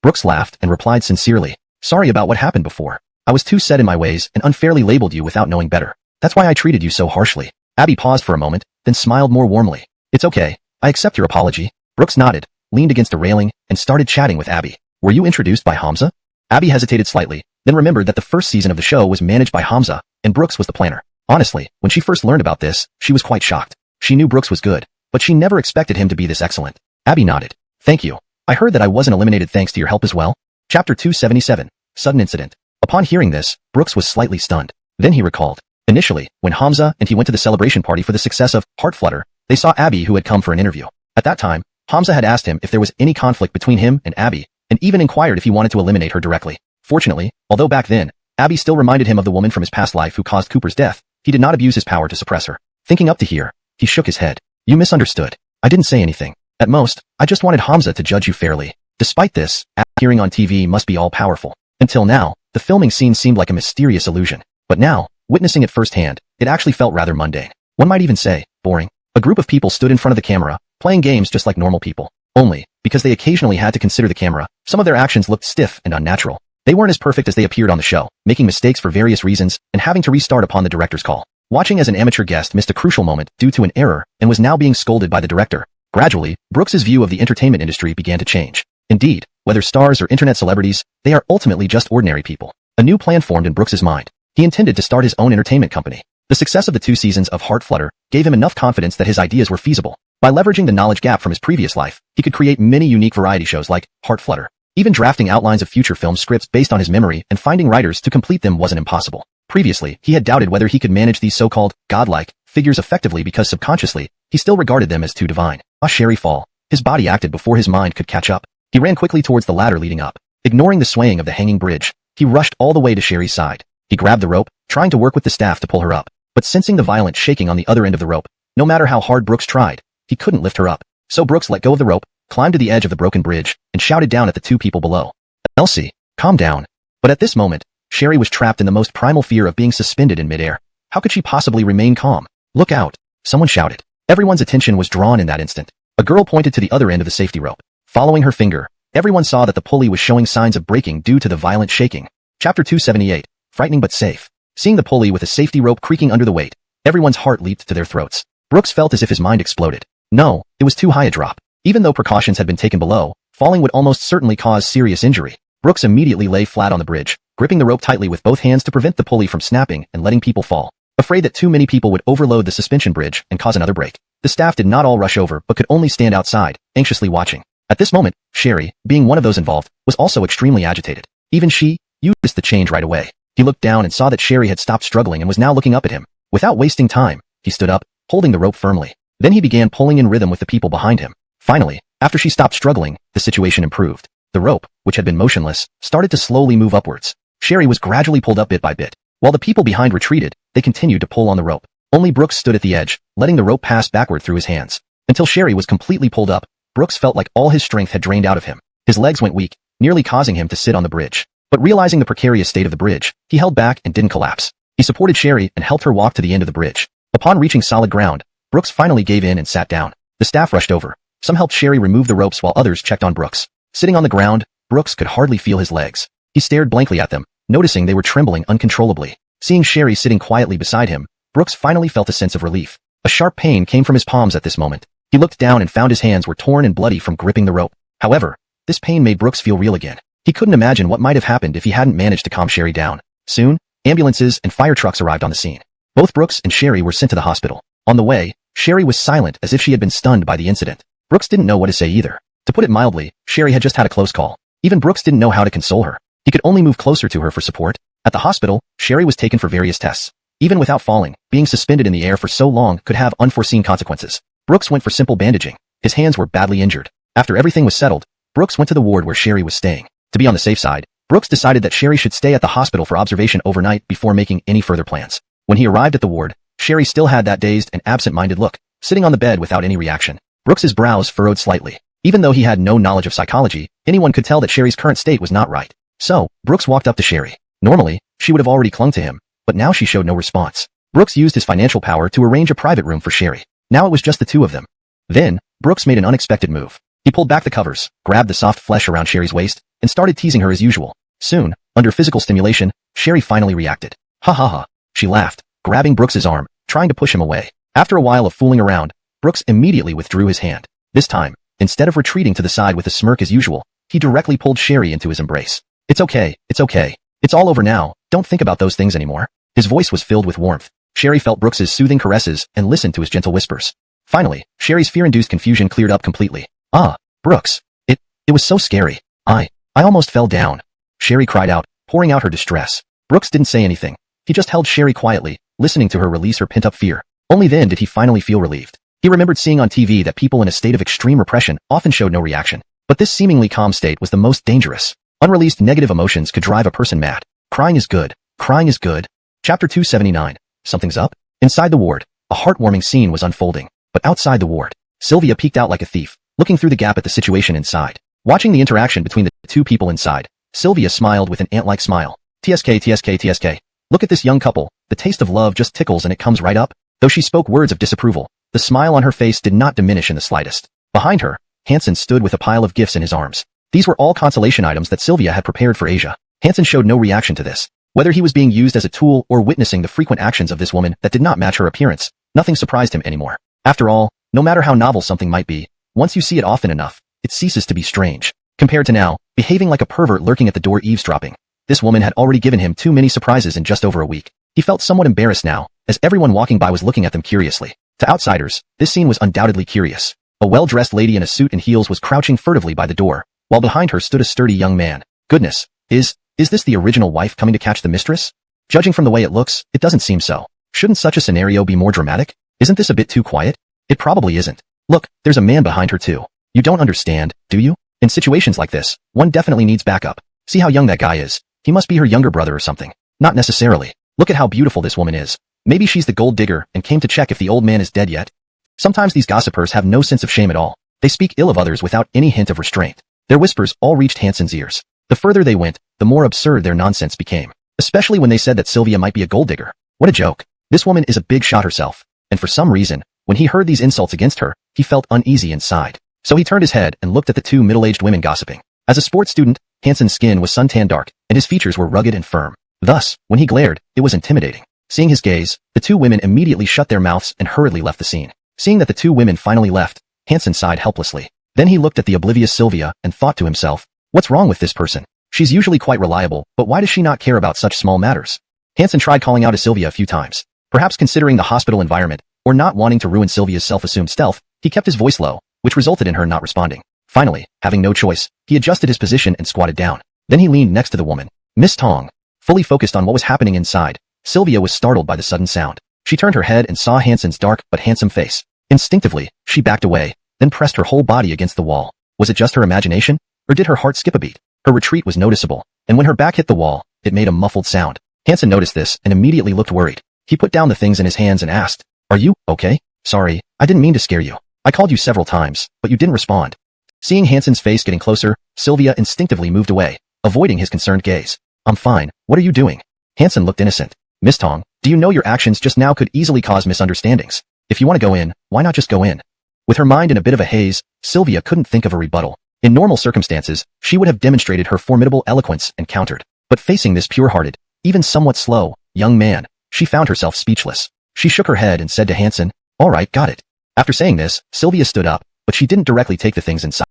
Brooks laughed and replied sincerely, "Sorry about what happened before. I was too set in my ways and unfairly labeled you without knowing better. That's why I treated you so harshly." Abby paused for a moment, then smiled more warmly. "It's okay. I accept your apology. Brooks nodded, leaned against a railing, and started chatting with Abby. Were you introduced by Hamza? Abby hesitated slightly, then remembered that the first season of the show was managed by Hamza, and Brooks was the planner. Honestly, when she first learned about this, she was quite shocked. She knew Brooks was good, but she never expected him to be this excellent. Abby nodded. Thank you. I heard that I wasn't eliminated thanks to your help as well. Chapter 277. Sudden Incident. Upon hearing this, Brooks was slightly stunned. Then he recalled. Initially, when Hamza and he went to the celebration party for the success of Heart Flutter, they saw Abby who had come for an interview. At that time, Hamza had asked him if there was any conflict between him and Abby, and even inquired if he wanted to eliminate her directly. Fortunately, although back then, Abby still reminded him of the woman from his past life who caused Cooper's death, he did not abuse his power to suppress her. Thinking up to here, he shook his head. You misunderstood. I didn't say anything. At most, I just wanted Hamza to judge you fairly. Despite this, appearing on TV must be all-powerful. Until now, the filming scene seemed like a mysterious illusion. But now, witnessing it firsthand, it actually felt rather mundane. One might even say, boring. A group of people stood in front of the camera, playing games just like normal people. Only, because they occasionally had to consider the camera, some of their actions looked stiff and unnatural. They weren't as perfect as they appeared on the show, making mistakes for various reasons, and having to restart upon the director's call. Watching as an amateur guest missed a crucial moment due to an error and was now being scolded by the director. Gradually, Brooks's view of the entertainment industry began to change. Indeed, whether stars or internet celebrities, they are ultimately just ordinary people. A new plan formed in Brooks's mind. He intended to start his own entertainment company. The success of the 2 seasons of Heart Flutter gave him enough confidence that his ideas were feasible. By leveraging the knowledge gap from his previous life, he could create many unique variety shows like Heart Flutter. Even drafting outlines of future film scripts based on his memory and finding writers to complete them wasn't impossible. Previously, he had doubted whether he could manage these so-called godlike figures effectively because subconsciously, he still regarded them as too divine. A Sherry fall. His body acted before his mind could catch up. He ran quickly towards the ladder leading up. Ignoring the swaying of the hanging bridge, he rushed all the way to Sherry's side. He grabbed the rope, trying to work with the staff to pull her up. But sensing the violent shaking on the other end of the rope, no matter how hard Brooks tried, he couldn't lift her up. So Brooks let go of the rope, climbed to the edge of the broken bridge, and shouted down at the 2 people below. Elsie, calm down. But at this moment, Sherry was trapped in the most primal fear of being suspended in midair. How could she possibly remain calm? Look out! Someone shouted. Everyone's attention was drawn in that instant. A girl pointed to the other end of the safety rope. Following her finger, everyone saw that the pulley was showing signs of breaking due to the violent shaking. Chapter 278. Frightening but safe. Seeing the pulley with a safety rope creaking under the weight, everyone's heart leaped to their throats. Brooks felt as if his mind exploded. No, it was too high a drop. Even though precautions had been taken below, falling would almost certainly cause serious injury. Brooks immediately lay flat on the bridge, gripping the rope tightly with both hands to prevent the pulley from snapping and letting people fall. Afraid that too many people would overload the suspension bridge and cause another break, the staff did not all rush over but could only stand outside, anxiously watching. At this moment, Sherry, being one of those involved, was also extremely agitated. Even she noticed the change right away. He looked down and saw that Sherry had stopped struggling and was now looking up at him. Without wasting time, he stood up, holding the rope firmly. Then he began pulling in rhythm with the people behind him. Finally, after she stopped struggling, the situation improved. The rope, which had been motionless, started to slowly move upwards. Sherry was gradually pulled up bit by bit. While the people behind retreated, they continued to pull on the rope. Only Brooks stood at the edge, letting the rope pass backward through his hands. Until Sherry was completely pulled up, Brooks felt like all his strength had drained out of him. His legs went weak, nearly causing him to sit on the bridge. But realizing the precarious state of the bridge, he held back and didn't collapse. He supported Sherry and helped her walk to the end of the bridge. Upon reaching solid ground, Brooks finally gave in and sat down. The staff rushed over. Some helped Sherry remove the ropes while others checked on Brooks. Sitting on the ground, Brooks could hardly feel his legs. He stared blankly at them, noticing they were trembling uncontrollably. Seeing Sherry sitting quietly beside him, Brooks finally felt a sense of relief. A sharp pain came from his palms at this moment. He looked down and found his hands were torn and bloody from gripping the rope. However, this pain made Brooks feel real again. He couldn't imagine what might have happened if he hadn't managed to calm Sherry down. Soon, ambulances and fire trucks arrived on the scene. Both Brooks and Sherry were sent to the hospital. On the way, Sherry was silent as if she had been stunned by the incident. Brooks didn't know what to say either. To put it mildly, Sherry had just had a close call. Even Brooks didn't know how to console her. He could only move closer to her for support. At the hospital, Sherry was taken for various tests. Even without falling, being suspended in the air for so long could have unforeseen consequences. Brooks went for simple bandaging. His hands were badly injured. After everything was settled, Brooks went to the ward where Sherry was staying. To be on the safe side, Brooks decided that Sherry should stay at the hospital for observation overnight before making any further plans. When he arrived at the ward, Sherry still had that dazed and absent-minded look, sitting on the bed without any reaction. Brooks's brows furrowed slightly. Even though he had no knowledge of psychology, anyone could tell that Sherry's current state was not right. So, Brooks walked up to Sherry. Normally, she would have already clung to him, but now she showed no response. Brooks used his financial power to arrange a private room for Sherry. Now it was just the two of them. Then, Brooks made an unexpected move. He pulled back the covers, grabbed the soft flesh around Sherry's waist, and started teasing her as usual. Soon, under physical stimulation, Sherry finally reacted. Ha ha ha. She laughed, grabbing Brooks's arm, trying to push him away. After a while of fooling around, Brooks immediately withdrew his hand. This time, instead of retreating to the side with a smirk as usual, he directly pulled Sherry into his embrace. It's okay, it's okay. It's all over now, don't think about those things anymore. His voice was filled with warmth. Sherry felt Brooks's soothing caresses and listened to his gentle whispers. Finally, Sherry's fear-induced confusion cleared up completely. Ah, Brooks. It was so scary. I almost fell down. Sherry cried out, pouring out her distress. Brooks didn't say anything. He just held Sherry quietly, listening to her release her pent-up fear. Only then did he finally feel relieved. He remembered seeing on TV that people in a state of extreme repression often showed no reaction. But this seemingly calm state was the most dangerous. Unreleased negative emotions could drive a person mad. Crying is good. Crying is good. Chapter 279. Something's up? Inside the ward, a heartwarming scene was unfolding. But outside the ward, Sylvia peeked out like a thief, looking through the gap at the situation inside. Watching the interaction between the two people inside, Sylvia smiled with an ant-like smile. TSK, TSK, TSK. Look at this young couple. The taste of love just tickles and it comes right up. Though she spoke words of disapproval, the smile on her face did not diminish in the slightest. Behind her, Hansen stood with a pile of gifts in his arms. These were all consolation items that Sylvia had prepared for Asia. Hansen showed no reaction to this. Whether he was being used as a tool or witnessing the frequent actions of this woman that did not match her appearance, nothing surprised him anymore. After all, no matter how novel something might be, once you see it often enough, it ceases to be strange. Compared to now, behaving like a pervert lurking at the door eavesdropping. This woman had already given him too many surprises in just over a week. He felt somewhat embarrassed now, as everyone walking by was looking at them curiously. To outsiders, this scene was undoubtedly curious. A well-dressed lady in a suit and heels was crouching furtively by the door, while behind her stood a sturdy young man. Goodness, is this the original wife coming to catch the mistress? Judging from the way it looks, it doesn't seem so. Shouldn't such a scenario be more dramatic? Isn't this a bit too quiet? It probably isn't. Look, there's a man behind her too. You don't understand, do you? In situations like this, one definitely needs backup. See how young that guy is. He must be her younger brother or something. Not necessarily. Look at how beautiful this woman is. Maybe she's the gold digger and came to check if the old man is dead yet. Sometimes these gossipers have no sense of shame at all. They speak ill of others without any hint of restraint. Their whispers all reached Hansen's ears. The further they went, the more absurd their nonsense became. Especially when they said that Sylvia might be a gold digger. What a joke. This woman is a big shot herself. And for some reason, when he heard these insults against her, he felt uneasy inside. So he turned his head and looked at the two middle-aged women gossiping. As a sports student, Hansen's skin was suntan dark, and his features were rugged and firm. Thus, when he glared, it was intimidating. Seeing his gaze, the two women immediately shut their mouths and hurriedly left the scene. Seeing that the two women finally left, Hansen sighed helplessly. Then he looked at the oblivious Sylvia and thought to himself, what's wrong with this person? She's usually quite reliable, but why does she not care about such small matters? Hansen tried calling out to Sylvia a few times. Perhaps considering the hospital environment, or not wanting to ruin Sylvia's self-assumed stealth, he kept his voice low, which resulted in her not responding. Finally, having no choice, he adjusted his position and squatted down. Then he leaned next to the woman. Miss Tong. Fully focused on what was happening inside, Sylvia was startled by the sudden sound. She turned her head and saw Hansen's dark but handsome face. Instinctively, she backed away, then pressed her whole body against the wall. Was it just her imagination? Or did her heart skip a beat? Her retreat was noticeable, and when her back hit the wall, it made a muffled sound. Hansen noticed this and immediately looked worried. He put down the things in his hands and asked, "Are you okay? Sorry, I didn't mean to scare you. I called you several times, but you didn't respond." Seeing Hansen's face getting closer, Sylvia instinctively moved away, avoiding his concerned gaze. "I'm fine, what are you doing?" Hansen looked innocent. "Miss Tong, do you know your actions just now could easily cause misunderstandings? If you want to go in, why not just go in?" With her mind in a bit of a haze, Sylvia couldn't think of a rebuttal. In normal circumstances, she would have demonstrated her formidable eloquence and countered. But facing this pure-hearted, even somewhat slow, young man, she found herself speechless. She shook her head and said to Hansen, "All right, got it." After saying this, Sylvia stood up, but she didn't directly take the things inside.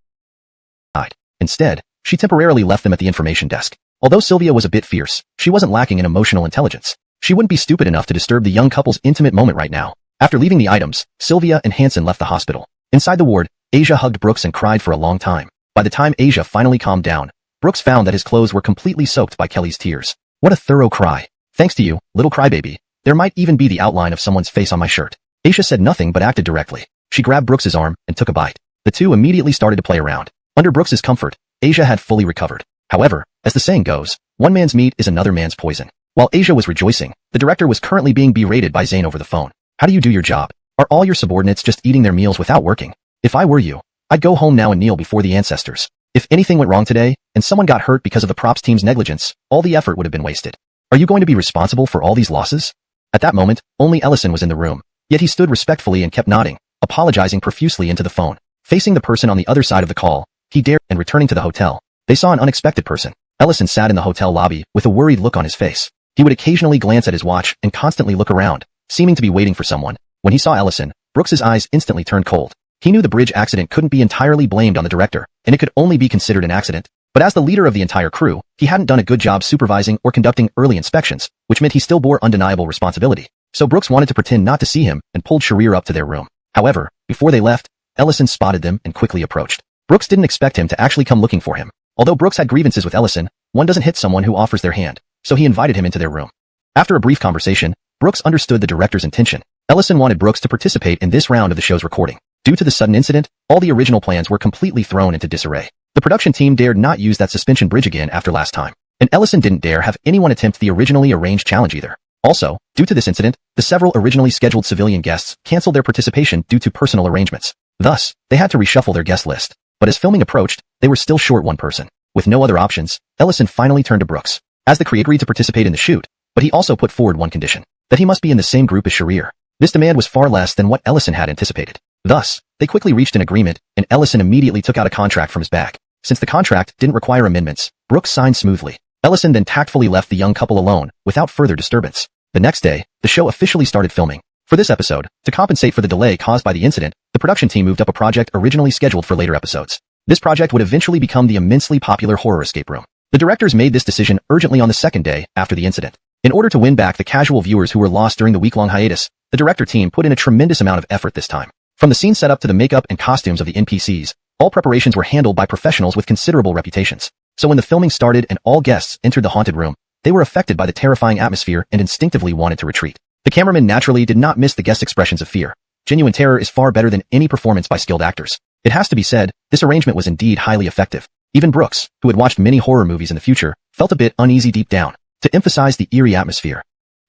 Instead, she temporarily left them at the information desk. Although Sylvia was a bit fierce, she wasn't lacking in emotional intelligence. She wouldn't be stupid enough to disturb the young couple's intimate moment right now. After leaving the items, Sylvia and Hansen left the hospital. Inside the ward, Asia hugged Brooks and cried for a long time. By the time Asia finally calmed down, Brooks found that his clothes were completely soaked by Kelly's tears. What a thorough cry. "Thanks to you, little crybaby. There might even be the outline of someone's face on my shirt." Asia said nothing but acted directly. She grabbed Brooks's arm and took a bite. The two immediately started to play around. Under Brooks's comfort, Asia had fully recovered. However, as the saying goes, one man's meat is another man's poison. While Asia was rejoicing, the director was currently being berated by Zane over the phone. "How do you do your job? Are all your subordinates just eating their meals without working? If I were you, I'd go home now and kneel before the ancestors. If anything went wrong today, and someone got hurt because of the props team's negligence, all the effort would have been wasted. Are you going to be responsible for all these losses?" At that moment, only Ellison was in the room. Yet he stood respectfully and kept nodding, apologizing profusely into the phone. Facing the person on the other side of the call, he dared and returning to the hotel. They saw an unexpected person. Ellison sat in the hotel lobby with a worried look on his face. He would occasionally glance at his watch and constantly look around, seeming to be waiting for someone. When he saw Ellison, Brooks's eyes instantly turned cold. He knew the bridge accident couldn't be entirely blamed on the director, and it could only be considered an accident. But as the leader of the entire crew, he hadn't done a good job supervising or conducting early inspections, which meant he still bore undeniable responsibility. So Brooks wanted to pretend not to see him and pulled Sharir up to their room. However, before they left, Ellison spotted them and quickly approached. Brooks didn't expect him to actually come looking for him. Although Brooks had grievances with Ellison, one doesn't hit someone who offers their hand, so he invited him into their room. After a brief conversation, Brooks understood the director's intention. Ellison wanted Brooks to participate in this round of the show's recording. Due to the sudden incident, all the original plans were completely thrown into disarray. The production team dared not use that suspension bridge again after last time, and Ellison didn't dare have anyone attempt the originally arranged challenge either. Also, due to this incident, the several originally scheduled civilian guests canceled their participation due to personal arrangements. Thus, they had to reshuffle their guest list. But as filming approached, they were still short one person. With no other options, Ellison finally turned to Brooks. As the crew agreed to participate in the shoot, but he also put forward one condition, that he must be in the same group as Sharir. This demand was far less than what Ellison had anticipated. Thus, they quickly reached an agreement, and Ellison immediately took out a contract from his bag. Since the contract didn't require amendments, Brooks signed smoothly. Ellison then tactfully left the young couple alone, without further disturbance. The next day, the show officially started filming. For this episode, to compensate for the delay caused by the incident, the production team moved up a project originally scheduled for later episodes. This project would eventually become the immensely popular horror escape room. The directors made this decision urgently on the second day after the incident. In order to win back the casual viewers who were lost during the week-long hiatus, the director team put in a tremendous amount of effort this time. From the scene setup to the makeup and costumes of the NPCs, all preparations were handled by professionals with considerable reputations. So when the filming started and all guests entered the haunted room, they were affected by the terrifying atmosphere and instinctively wanted to retreat. The cameraman naturally did not miss the guest expressions of fear. Genuine terror is far better than any performance by skilled actors. It has to be said, this arrangement was indeed highly effective. Even Brooks, who had watched many horror movies in the future, felt a bit uneasy deep down. To emphasize the eerie atmosphere,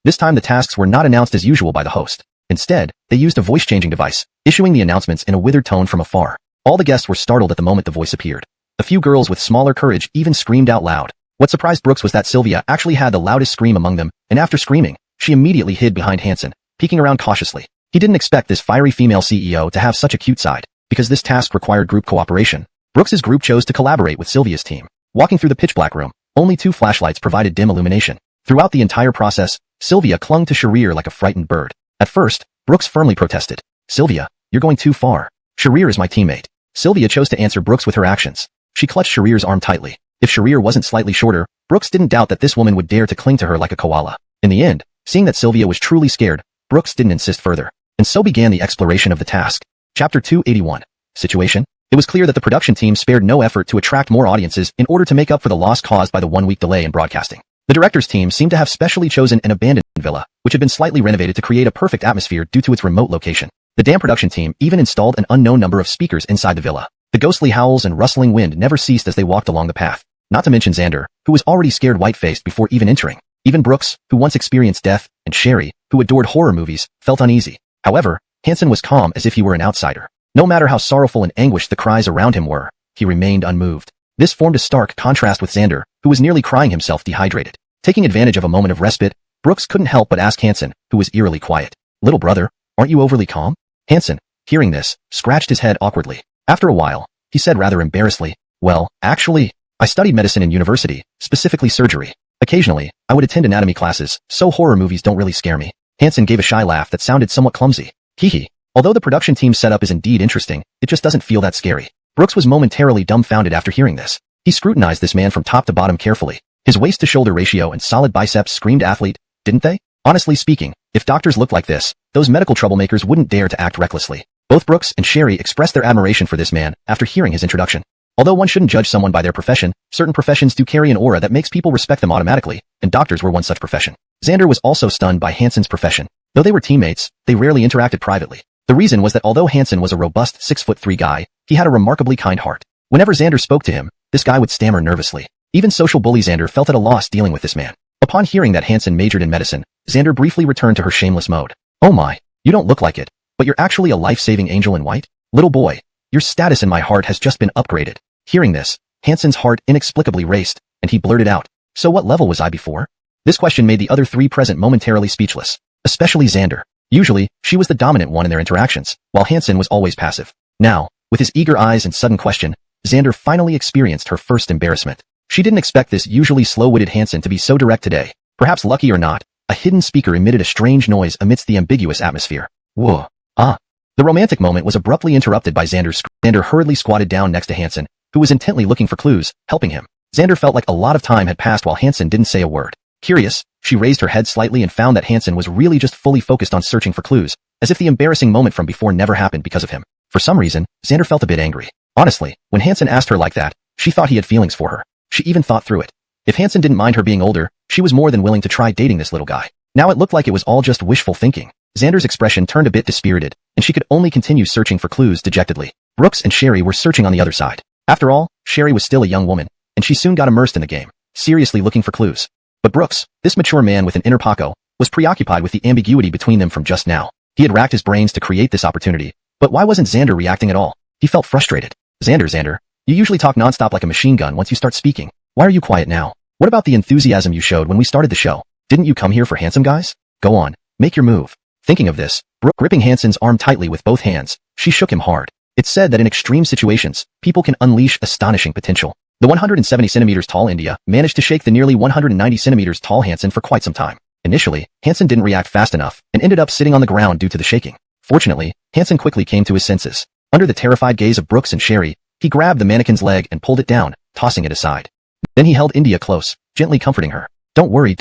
this time the tasks were not announced as usual by the host. Instead, they used a voice-changing device, issuing the announcements in a withered tone from afar. All the guests were startled at the moment the voice appeared. A few girls with smaller courage even screamed out loud. What surprised Brooks was that Sylvia actually had the loudest scream among them, and after screaming, she immediately hid behind Hansen, peeking around cautiously. He didn't expect this fiery female CEO to have such a cute side. Because this task required group cooperation, Brooks's group chose to collaborate with Sylvia's team. Walking through the pitch-black room, only 2 flashlights provided dim illumination. Throughout the entire process, Sylvia clung to Sharir like a frightened bird. At first, Brooks firmly protested. "Sylvia, you're going too far. Sharir is my teammate." Sylvia chose to answer Brooks with her actions. She clutched Sharir's arm tightly. If Sharir wasn't slightly shorter, Brooks didn't doubt that this woman would dare to cling to her like a koala. In the end, seeing that Sylvia was truly scared, Brooks didn't insist further. And so began the exploration of the task. Chapter 281. Situation? It was clear that the production team spared no effort to attract more audiences in order to make up for the loss caused by the 1-week delay in broadcasting. The director's team seemed to have specially chosen an abandoned villa, which had been slightly renovated to create a perfect atmosphere due to its remote location. The damn production team even installed an unknown number of speakers inside the villa. The ghostly howls and rustling wind never ceased as they walked along the path. Not to mention Xander, who was already scared white-faced before even entering. Even Brooks, who once experienced death, and Sherry, who adored horror movies, felt uneasy. However, Hansen was calm as if he were an outsider. No matter how sorrowful and anguished the cries around him were, he remained unmoved. This formed a stark contrast with Xander, who was nearly crying himself dehydrated. Taking advantage of a moment of respite, Brooks couldn't help but ask Hansen, who was eerily quiet. "Little brother, aren't you overly calm?" Hansen, hearing this, scratched his head awkwardly. After a while, he said rather embarrassedly, "Well, actually, I studied medicine in university, specifically surgery. Occasionally, I would attend anatomy classes, so horror movies don't really scare me." Hansen gave a shy laugh that sounded somewhat clumsy. Hee. Although the production team's setup is indeed interesting, it just doesn't feel that scary. Brooks was momentarily dumbfounded after hearing this. He scrutinized this man from top to bottom carefully. His waist-to-shoulder ratio and solid biceps screamed athlete, didn't they? Honestly speaking, if doctors looked like this, those medical troublemakers wouldn't dare to act recklessly. Both Brooks and Sherry expressed their admiration for this man after hearing his introduction. Although one shouldn't judge someone by their profession, certain professions do carry an aura that makes people respect them automatically, and doctors were one such profession. Xander was also stunned by Hansen's profession. Though they were teammates, they rarely interacted privately. The reason was that although Hansen was a robust 6'3" guy, he had a remarkably kind heart. Whenever Xander spoke to him, this guy would stammer nervously. Even social bully Xander felt at a loss dealing with this man. Upon hearing that Hansen majored in medicine, Xander briefly returned to her shameless mode. "Oh my, you don't look like it, but you're actually a life-saving angel in white? Little boy, your status in my heart has just been upgraded." Hearing this, Hansen's heart inexplicably raced, and he blurted out, "So what level was I before?" This question made the other 3 present momentarily speechless, especially Xander. Usually, she was the dominant one in their interactions, while Hansen was always passive. Now, with his eager eyes and sudden question, Xander finally experienced her first embarrassment. She didn't expect this usually slow-witted Hansen to be so direct today. Perhaps lucky or not, a hidden speaker emitted a strange noise amidst the ambiguous atmosphere. "Whoa. Ah. The romantic moment was abruptly interrupted by Xander's scream. Xander hurriedly squatted down next to Hansen, who was intently looking for clues, helping him. Xander felt like a lot of time had passed while Hansen didn't say a word. Curious, she raised her head slightly and found that Hansen was really just fully focused on searching for clues, as if the embarrassing moment from before never happened because of him. For some reason, Xander felt a bit angry. Honestly, when Hansen asked her like that, she thought he had feelings for her. She even thought through it. If Hansen didn't mind her being older, she was more than willing to try dating this little guy. Now it looked like it was all just wishful thinking. Xander's expression turned a bit dispirited, and she could only continue searching for clues dejectedly. Brooks and Sherry were searching on the other side. After all, Sherry was still a young woman, and she soon got immersed in the game, seriously looking for clues. But Brooks, this mature man with an inner Paco, was preoccupied with the ambiguity between them from just now. He had racked his brains to create this opportunity, but why wasn't Xander reacting at all? He felt frustrated. Xander, you usually talk nonstop like a machine gun once you start speaking. Why are you quiet now? What about the enthusiasm you showed when we started the show? Didn't you come here for handsome guys? Go on, make your move. Thinking of this, Brooke gripping Hansen's arm tightly with both hands, she shook him hard. It's said that in extreme situations, people can unleash astonishing potential. The 170 centimeters tall India managed to shake the nearly 190 centimeters tall Hansen for quite some time. Initially, Hansen didn't react fast enough and ended up sitting on the ground due to the shaking. Fortunately, Hansen quickly came to his senses. Under the terrified gaze of Brooks and Sherry, he grabbed the mannequin's leg and pulled it down, tossing it aside. Then he held India close, gently comforting her. Don't worry.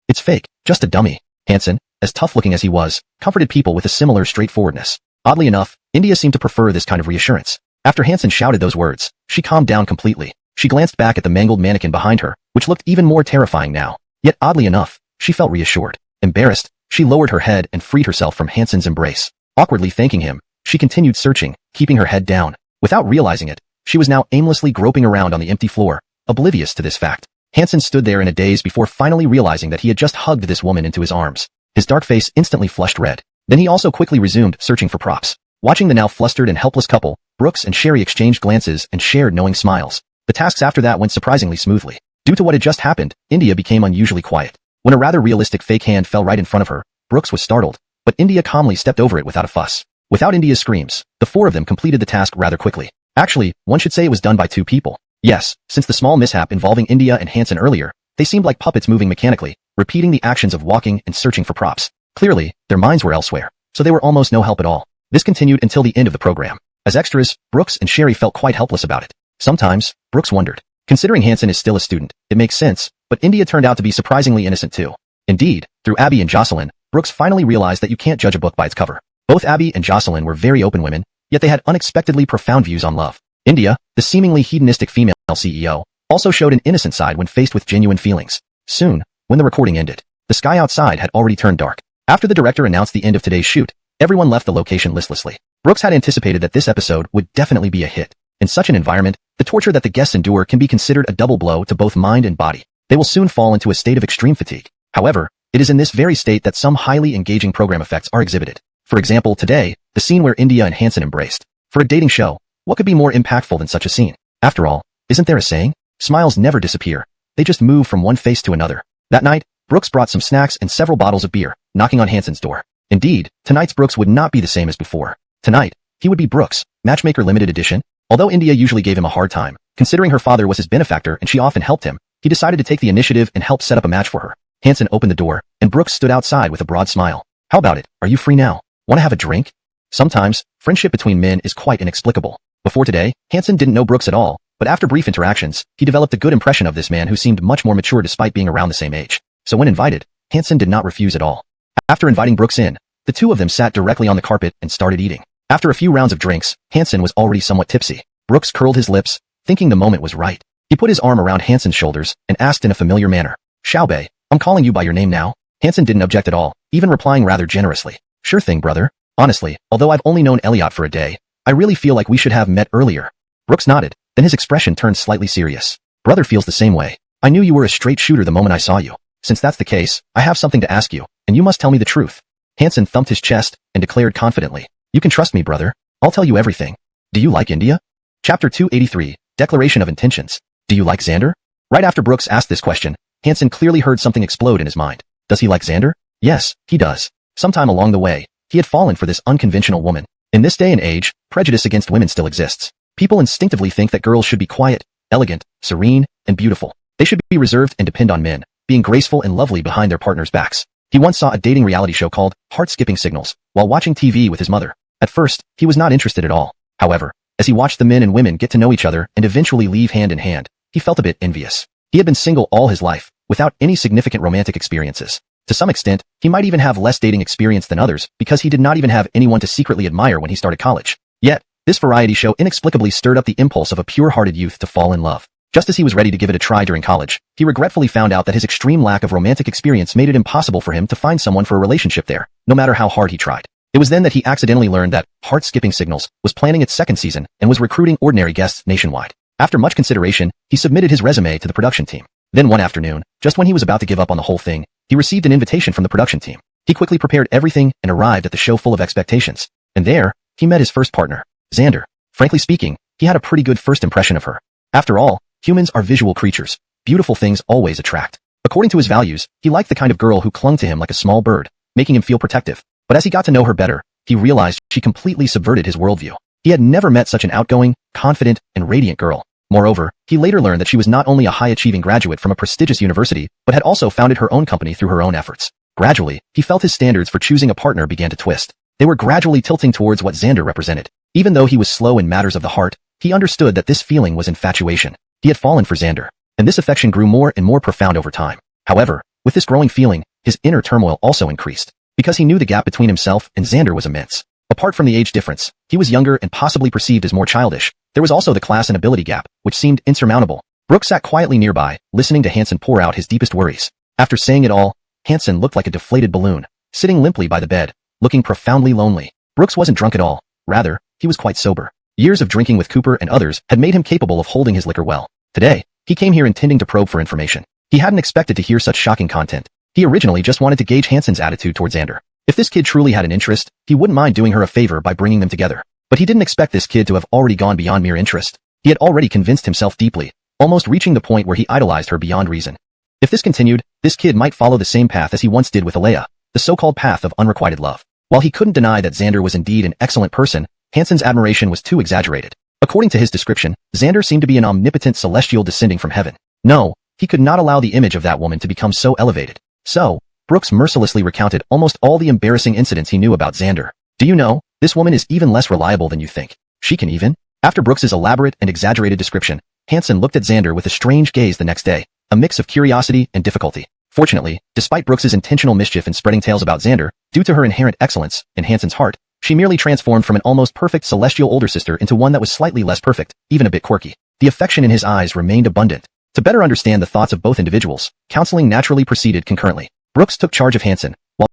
It's fake, just a dummy. Hansen, as tough-looking as he was, comforted people with a similar straightforwardness. Oddly enough, India seemed to prefer this kind of reassurance. After Hansen shouted those words, she calmed down completely. She glanced back at the mangled mannequin behind her, which looked even more terrifying now. Yet oddly enough, she felt reassured. Embarrassed, she lowered her head and freed herself from Hansen's embrace. Awkwardly thanking him, she continued searching, keeping her head down. Without realizing it, she was now aimlessly groping around on the empty floor, oblivious to this fact. Hansen stood there in a daze before finally realizing that he had just hugged this woman into his arms. His dark face instantly flushed red. Then he also quickly resumed searching for props. Watching the now flustered and helpless couple, Brooks and Sherry exchanged glances and shared knowing smiles. The tasks after that went surprisingly smoothly. Due to what had just happened, India became unusually quiet. When a rather realistic fake hand fell right in front of her, Brooks was startled, but India calmly stepped over it without a fuss. Without India's screams, the four of them completed the task rather quickly. Actually, one should say it was done by two people. Yes, since the small mishap involving India and Hansen earlier, they seemed like puppets moving mechanically, repeating the actions of walking and searching for props. Clearly, their minds were elsewhere, so they were almost no help at all. This continued until the end of the program. As extras, Brooks and Sherry felt quite helpless about it. Sometimes, Brooks wondered. Considering Hansen is still a student, it makes sense, but India turned out to be surprisingly innocent too. Indeed, through Abby and Jocelyn, Brooks finally realized that you can't judge a book by its cover. Both Abby and Jocelyn were very open women, yet they had unexpectedly profound views on love. India, the seemingly hedonistic female CEO, also showed an innocent side when faced with genuine feelings. Soon, when the recording ended, the sky outside had already turned dark. After the director announced the end of today's shoot, everyone left the location listlessly. Brooks had anticipated that this episode would definitely be a hit. In such an environment, the torture that the guests endure can be considered a double blow to both mind and body. They will soon fall into a state of extreme fatigue. However, it is in this very state that some highly engaging program effects are exhibited. For example, today, the scene where India and Hansen embraced. For a dating show, what could be more impactful than such a scene? After all, isn't there a saying? Smiles never disappear. They just move from one face to another. That night, Brooks brought some snacks and several bottles of beer, knocking on Hansen's door. Indeed, tonight's Brooks would not be the same as before. Tonight, he would be Brooks, Matchmaker Limited Edition. Although India usually gave him a hard time, considering her father was his benefactor and she often helped him, he decided to take the initiative and help set up a match for her. Hansen opened the door, and Brooks stood outside with a broad smile. How about it? Are you free now? Want to have a drink? Sometimes, friendship between men is quite inexplicable. Before today, Hansen didn't know Brooks at all, but after brief interactions, he developed a good impression of this man who seemed much more mature despite being around the same age. So when invited, Hansen did not refuse at all. After inviting Brooks in, the two of them sat directly on the carpet and started eating. After a few rounds of drinks, Hansen was already somewhat tipsy. Brooks curled his lips, thinking the moment was right. He put his arm around Hansen's shoulders and asked in a familiar manner, Xiaobei, I'm calling you by your name now. Hansen didn't object at all, even replying rather generously. Sure thing, brother. Honestly, although I've only known Elliot for a day, I really feel like we should have met earlier. Brooks nodded, then his expression turned slightly serious. Brother feels the same way. I knew you were a straight shooter the moment I saw you. Since that's the case, I have something to ask you, and you must tell me the truth. Hansen thumped his chest and declared confidently, You can trust me, brother. I'll tell you everything. Do you like India? Chapter 283, Declaration of Intentions. Do you like Xander? Right after Brooks asked this question, Hansen clearly heard something explode in his mind. Does he like Xander? Yes, he does. Sometime along the way, he had fallen for this unconventional woman. In this day and age, prejudice against women still exists. People instinctively think that girls should be quiet, elegant, serene, and beautiful. They should be reserved and depend on men, being graceful and lovely behind their partners' backs. He once saw a dating reality show called Heart Skipping Signals while watching TV with his mother. At first, he was not interested at all. However, as he watched the men and women get to know each other and eventually leave hand in hand, he felt a bit envious. He had been single all his life, without any significant romantic experiences. To some extent, he might even have less dating experience than others because he did not even have anyone to secretly admire when he started college. Yet, this variety show inexplicably stirred up the impulse of a pure-hearted youth to fall in love. Just as he was ready to give it a try during college, he regretfully found out that his extreme lack of romantic experience made it impossible for him to find someone for a relationship there, no matter how hard he tried. It was then that he accidentally learned that Heart Skipping Signals was planning its second season and was recruiting ordinary guests nationwide. After much consideration, he submitted his resume to the production team. Then one afternoon, just when he was about to give up on the whole thing, he received an invitation from the production team. He quickly prepared everything and arrived at the show full of expectations. And there, he met his first partner, Xander. Frankly speaking, he had a pretty good first impression of her. After all, humans are visual creatures. Beautiful things always attract. According to his values, he liked the kind of girl who clung to him like a small bird, making him feel protective. But as he got to know her better, he realized she completely subverted his worldview. He had never met such an outgoing, confident, and radiant girl. Moreover, he later learned that she was not only a high-achieving graduate from a prestigious university, but had also founded her own company through her own efforts. Gradually, he felt his standards for choosing a partner began to twist. They were gradually tilting towards what Xander represented. Even though he was slow in matters of the heart, he understood that this feeling was infatuation. He had fallen for Xander, and this affection grew more and more profound over time. However, with this growing feeling, his inner turmoil also increased, because he knew the gap between himself and Xander was immense. Apart from the age difference, he was younger and possibly perceived as more childish. There was also the class and ability gap, which seemed insurmountable. Brooks sat quietly nearby, listening to Hansen pour out his deepest worries. After saying it all, Hansen looked like a deflated balloon, sitting limply by the bed, looking profoundly lonely. Brooks wasn't drunk at all. Rather, he was quite sober. Years of drinking with Cooper and others had made him capable of holding his liquor well. Today, he came here intending to probe for information. He hadn't expected to hear such shocking content. He originally just wanted to gauge Hansen's attitude towards Xander. If this kid truly had an interest, he wouldn't mind doing her a favor by bringing them together. But he didn't expect this kid to have already gone beyond mere interest. He had already convinced himself deeply, almost reaching the point where he idolized her beyond reason. If this continued, this kid might follow the same path as he once did with Alea, the so-called path of unrequited love. While he couldn't deny that Xander was indeed an excellent person, Hansen's admiration was too exaggerated. According to his description, Xander seemed to be an omnipotent celestial descending from heaven. No, he could not allow the image of that woman to become so elevated. So, Brooks mercilessly recounted almost all the embarrassing incidents he knew about Xander. Do you know, this woman is even less reliable than you think. She can even. After Brooks's elaborate and exaggerated description, Hansen looked at Xander with a strange gaze the next day, a mix of curiosity and difficulty. Fortunately, despite Brooks's intentional mischief in spreading tales about Xander, due to her inherent excellence in Hansen's heart, she merely transformed from an almost perfect celestial older sister into one that was slightly less perfect, even a bit quirky. The affection in his eyes remained abundant. To better understand the thoughts of both individuals, counseling naturally proceeded concurrently. Brooks took charge of Hansen, while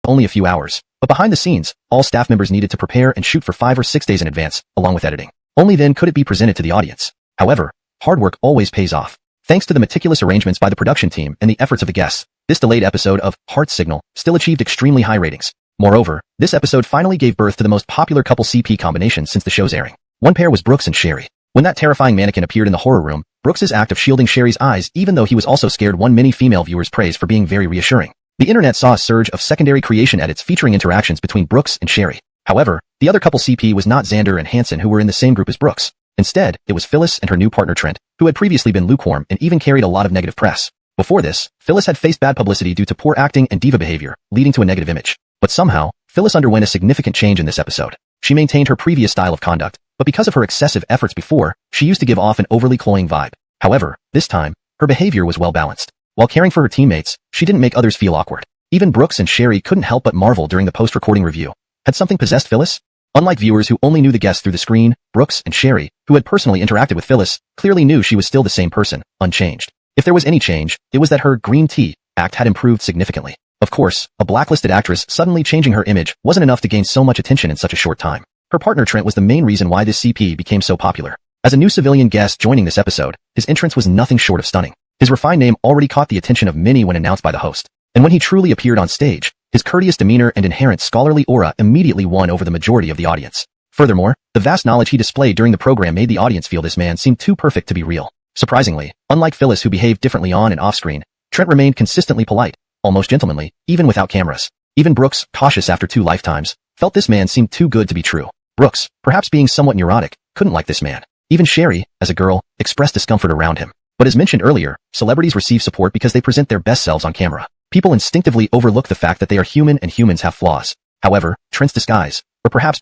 only a few hours. But behind the scenes, all staff members needed to prepare and shoot for 5 or 6 days in advance, along with editing. Only then could it be presented to the audience. However, hard work always pays off. Thanks to the meticulous arrangements by the production team and the efforts of the guests, this delayed episode of Heart Signal still achieved extremely high ratings. Moreover, this episode finally gave birth to the most popular couple CP combination since the show's airing. One pair was Brooks and Sherry. When that terrifying mannequin appeared in the horror room, Brooks's act of shielding Sherry's eyes even though he was also scared won many female viewers praise for being very reassuring. The internet saw a surge of secondary creation edits featuring interactions between Brooks and Sherry. However, the other couple CP was not Xander and Hansen who were in the same group as Brooks. Instead, it was Phyllis and her new partner Trent, who had previously been lukewarm and even carried a lot of negative press. Before this, Phyllis had faced bad publicity due to poor acting and diva behavior, leading to a negative image. But somehow, Phyllis underwent a significant change in this episode. She maintained her previous style of conduct, but because of her excessive efforts before, she used to give off an overly cloying vibe. However, this time, her behavior was well balanced. While caring for her teammates, she didn't make others feel awkward. Even Brooks and Sherry couldn't help but marvel during the post-recording review. Had something possessed Phyllis? Unlike viewers who only knew the guests through the screen, Brooks and Sherry, who had personally interacted with Phyllis, clearly knew she was still the same person, unchanged. If there was any change, it was that her green tea act had improved significantly. Of course, a blacklisted actress suddenly changing her image wasn't enough to gain so much attention in such a short time. Her partner Trent was the main reason why this CP became so popular. As a new civilian guest joining this episode, his entrance was nothing short of stunning. His refined name already caught the attention of many when announced by the host. And when he truly appeared on stage, his courteous demeanor and inherent scholarly aura immediately won over the majority of the audience. Furthermore, the vast knowledge he displayed during the program made the audience feel this man seemed too perfect to be real. Surprisingly, unlike Phyllis who behaved differently on and off-screen, Trent remained consistently polite, almost gentlemanly, even without cameras. Even Brooks, cautious after 2 lifetimes, felt this man seemed too good to be true. Brooks, perhaps being somewhat neurotic, couldn't like this man. Even Sherry, as a girl, expressed discomfort around him. But as mentioned earlier, celebrities receive support because they present their best selves on camera. People instinctively overlook the fact that they are human and humans have flaws. However, Trent's disguise, or perhaps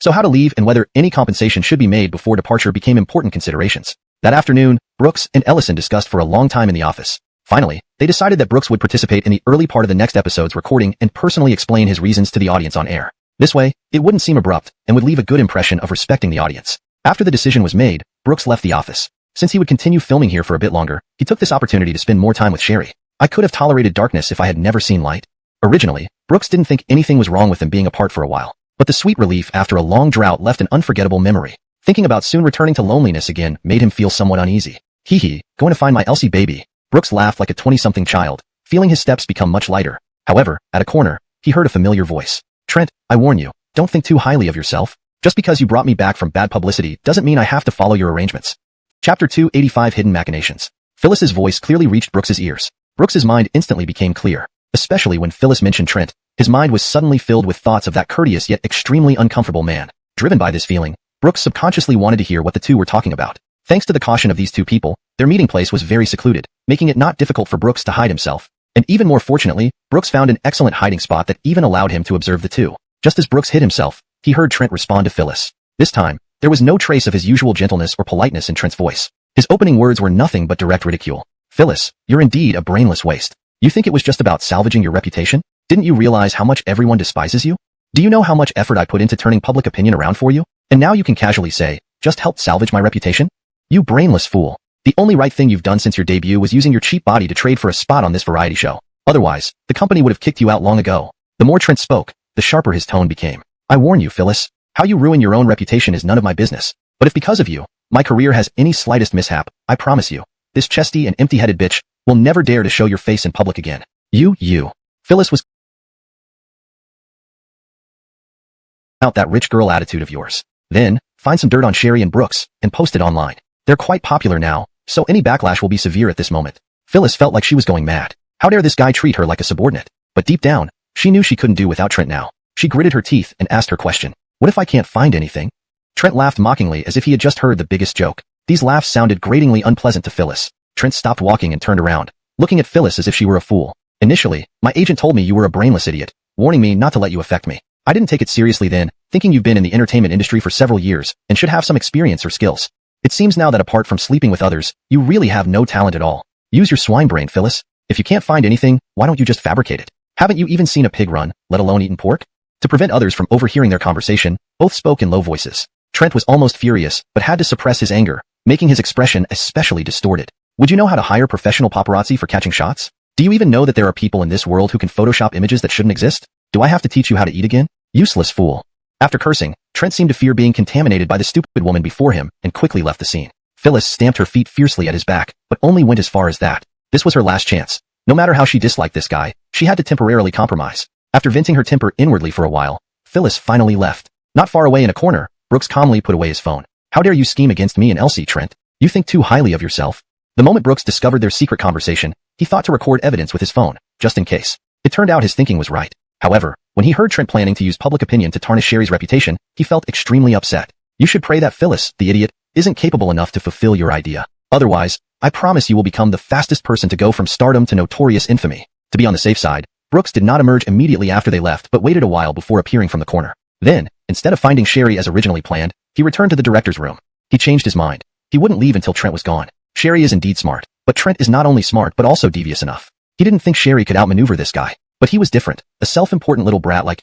so how to leave and whether any compensation should be made before departure became important considerations. That afternoon, Brooks and Ellison discussed for a long time in the office. Finally, they decided that Brooks would participate in the early part of the next episode's recording and personally explain his reasons to the audience on air. This way, it wouldn't seem abrupt and would leave a good impression of respecting the audience. After the decision was made, Brooks left the office. Since he would continue filming here for a bit longer, he took this opportunity to spend more time with Sherry. I could have tolerated darkness if I had never seen light. Originally, Brooks didn't think anything was wrong with them being apart for a while, but the sweet relief after a long drought left an unforgettable memory. Thinking about soon returning to loneliness again made him feel somewhat uneasy. Hee, going to find my Elsie baby. Brooks laughed like a 20-something child, feeling his steps become much lighter. However, at a corner, he heard a familiar voice. Trent, I warn you, don't think too highly of yourself. Just because you brought me back from bad publicity doesn't mean I have to follow your arrangements. Chapter 285 Hidden Machinations. Phyllis's voice clearly reached Brooks's ears. Brooks's mind instantly became clear, especially when Phyllis mentioned Trent. His mind was suddenly filled with thoughts of that courteous yet extremely uncomfortable man. Driven by this feeling, Brooks subconsciously wanted to hear what the two were talking about. Thanks to the caution of these two people, their meeting place was very secluded, making it not difficult for Brooks to hide himself. And even more fortunately, Brooks found an excellent hiding spot that even allowed him to observe the two. Just as Brooks hid himself, he heard Trent respond to Phyllis. This time, there was no trace of his usual gentleness or politeness in Trent's voice. His opening words were nothing but direct ridicule. Phyllis, you're indeed a brainless waste. You think it was just about salvaging your reputation? Didn't you realize how much everyone despises you? Do you know how much effort I put into turning public opinion around for you? And now you can casually say, just helped salvage my reputation? You brainless fool. The only right thing you've done since your debut was using your cheap body to trade for a spot on this variety show. Otherwise, the company would have kicked you out long ago. The more Trent spoke, the sharper his tone became. I warn you, Phyllis. How you ruin your own reputation is none of my business. But if because of you, my career has any slightest mishap, I promise you, this chesty and empty-headed bitch will never dare to show your face in public again. You. Phyllis was out that rich girl attitude of yours. Then, find some dirt on Sherry and Brooks, and post it online. They're quite popular now, so any backlash will be severe at this moment. Phyllis felt like she was going mad. How dare this guy treat her like a subordinate? But deep down, she knew she couldn't do without Trent now. She gritted her teeth and asked her question. What if I can't find anything? Trent laughed mockingly as if he had just heard the biggest joke. These laughs sounded gratingly unpleasant to Phyllis. Trent stopped walking and turned around, looking at Phyllis as if she were a fool. Initially, my agent told me you were a brainless idiot, warning me not to let you affect me. I didn't take it seriously then, thinking you've been in the entertainment industry for several years and should have some experience or skills. It seems now that apart from sleeping with others, you really have no talent at all. Use your swine brain, Phyllis. If you can't find anything, why don't you just fabricate it? Haven't you even seen a pig run, let alone eaten pork? To prevent others from overhearing their conversation, both spoke in low voices. Trent was almost furious, but had to suppress his anger, making his expression especially distorted. Would you know how to hire professional paparazzi for catching shots? Do you even know that there are people in this world who can Photoshop images that shouldn't exist? Do I have to teach you how to eat again? Useless fool. After cursing, Trent seemed to fear being contaminated by the stupid woman before him and quickly left the scene. Phyllis stamped her feet fiercely at his back, but only went as far as that. This was her last chance. No matter how she disliked this guy, she had to temporarily compromise. After venting her temper inwardly for a while, Phyllis finally left. Not far away in a corner, Brooks calmly put away his phone. How dare you scheme against me and Elsie, Trent? You think too highly of yourself. The moment Brooks discovered their secret conversation, he thought to record evidence with his phone, just in case. It turned out his thinking was right. However, when he heard Trent planning to use public opinion to tarnish Sherry's reputation, he felt extremely upset. You should pray that Phyllis, the idiot, isn't capable enough to fulfill your idea. Otherwise, I promise you will become the fastest person to go from stardom to notorious infamy. To be on the safe side, Brooks did not emerge immediately after they left but waited a while before appearing from the corner. Then, instead of finding Sherry as originally planned, he returned to the director's room. He changed his mind. He wouldn't leave until Trent was gone. Sherry is indeed smart, but Trent is not only smart but also devious enough. He didn't think Sherry could outmaneuver this guy, but he was different, a self-important little brat like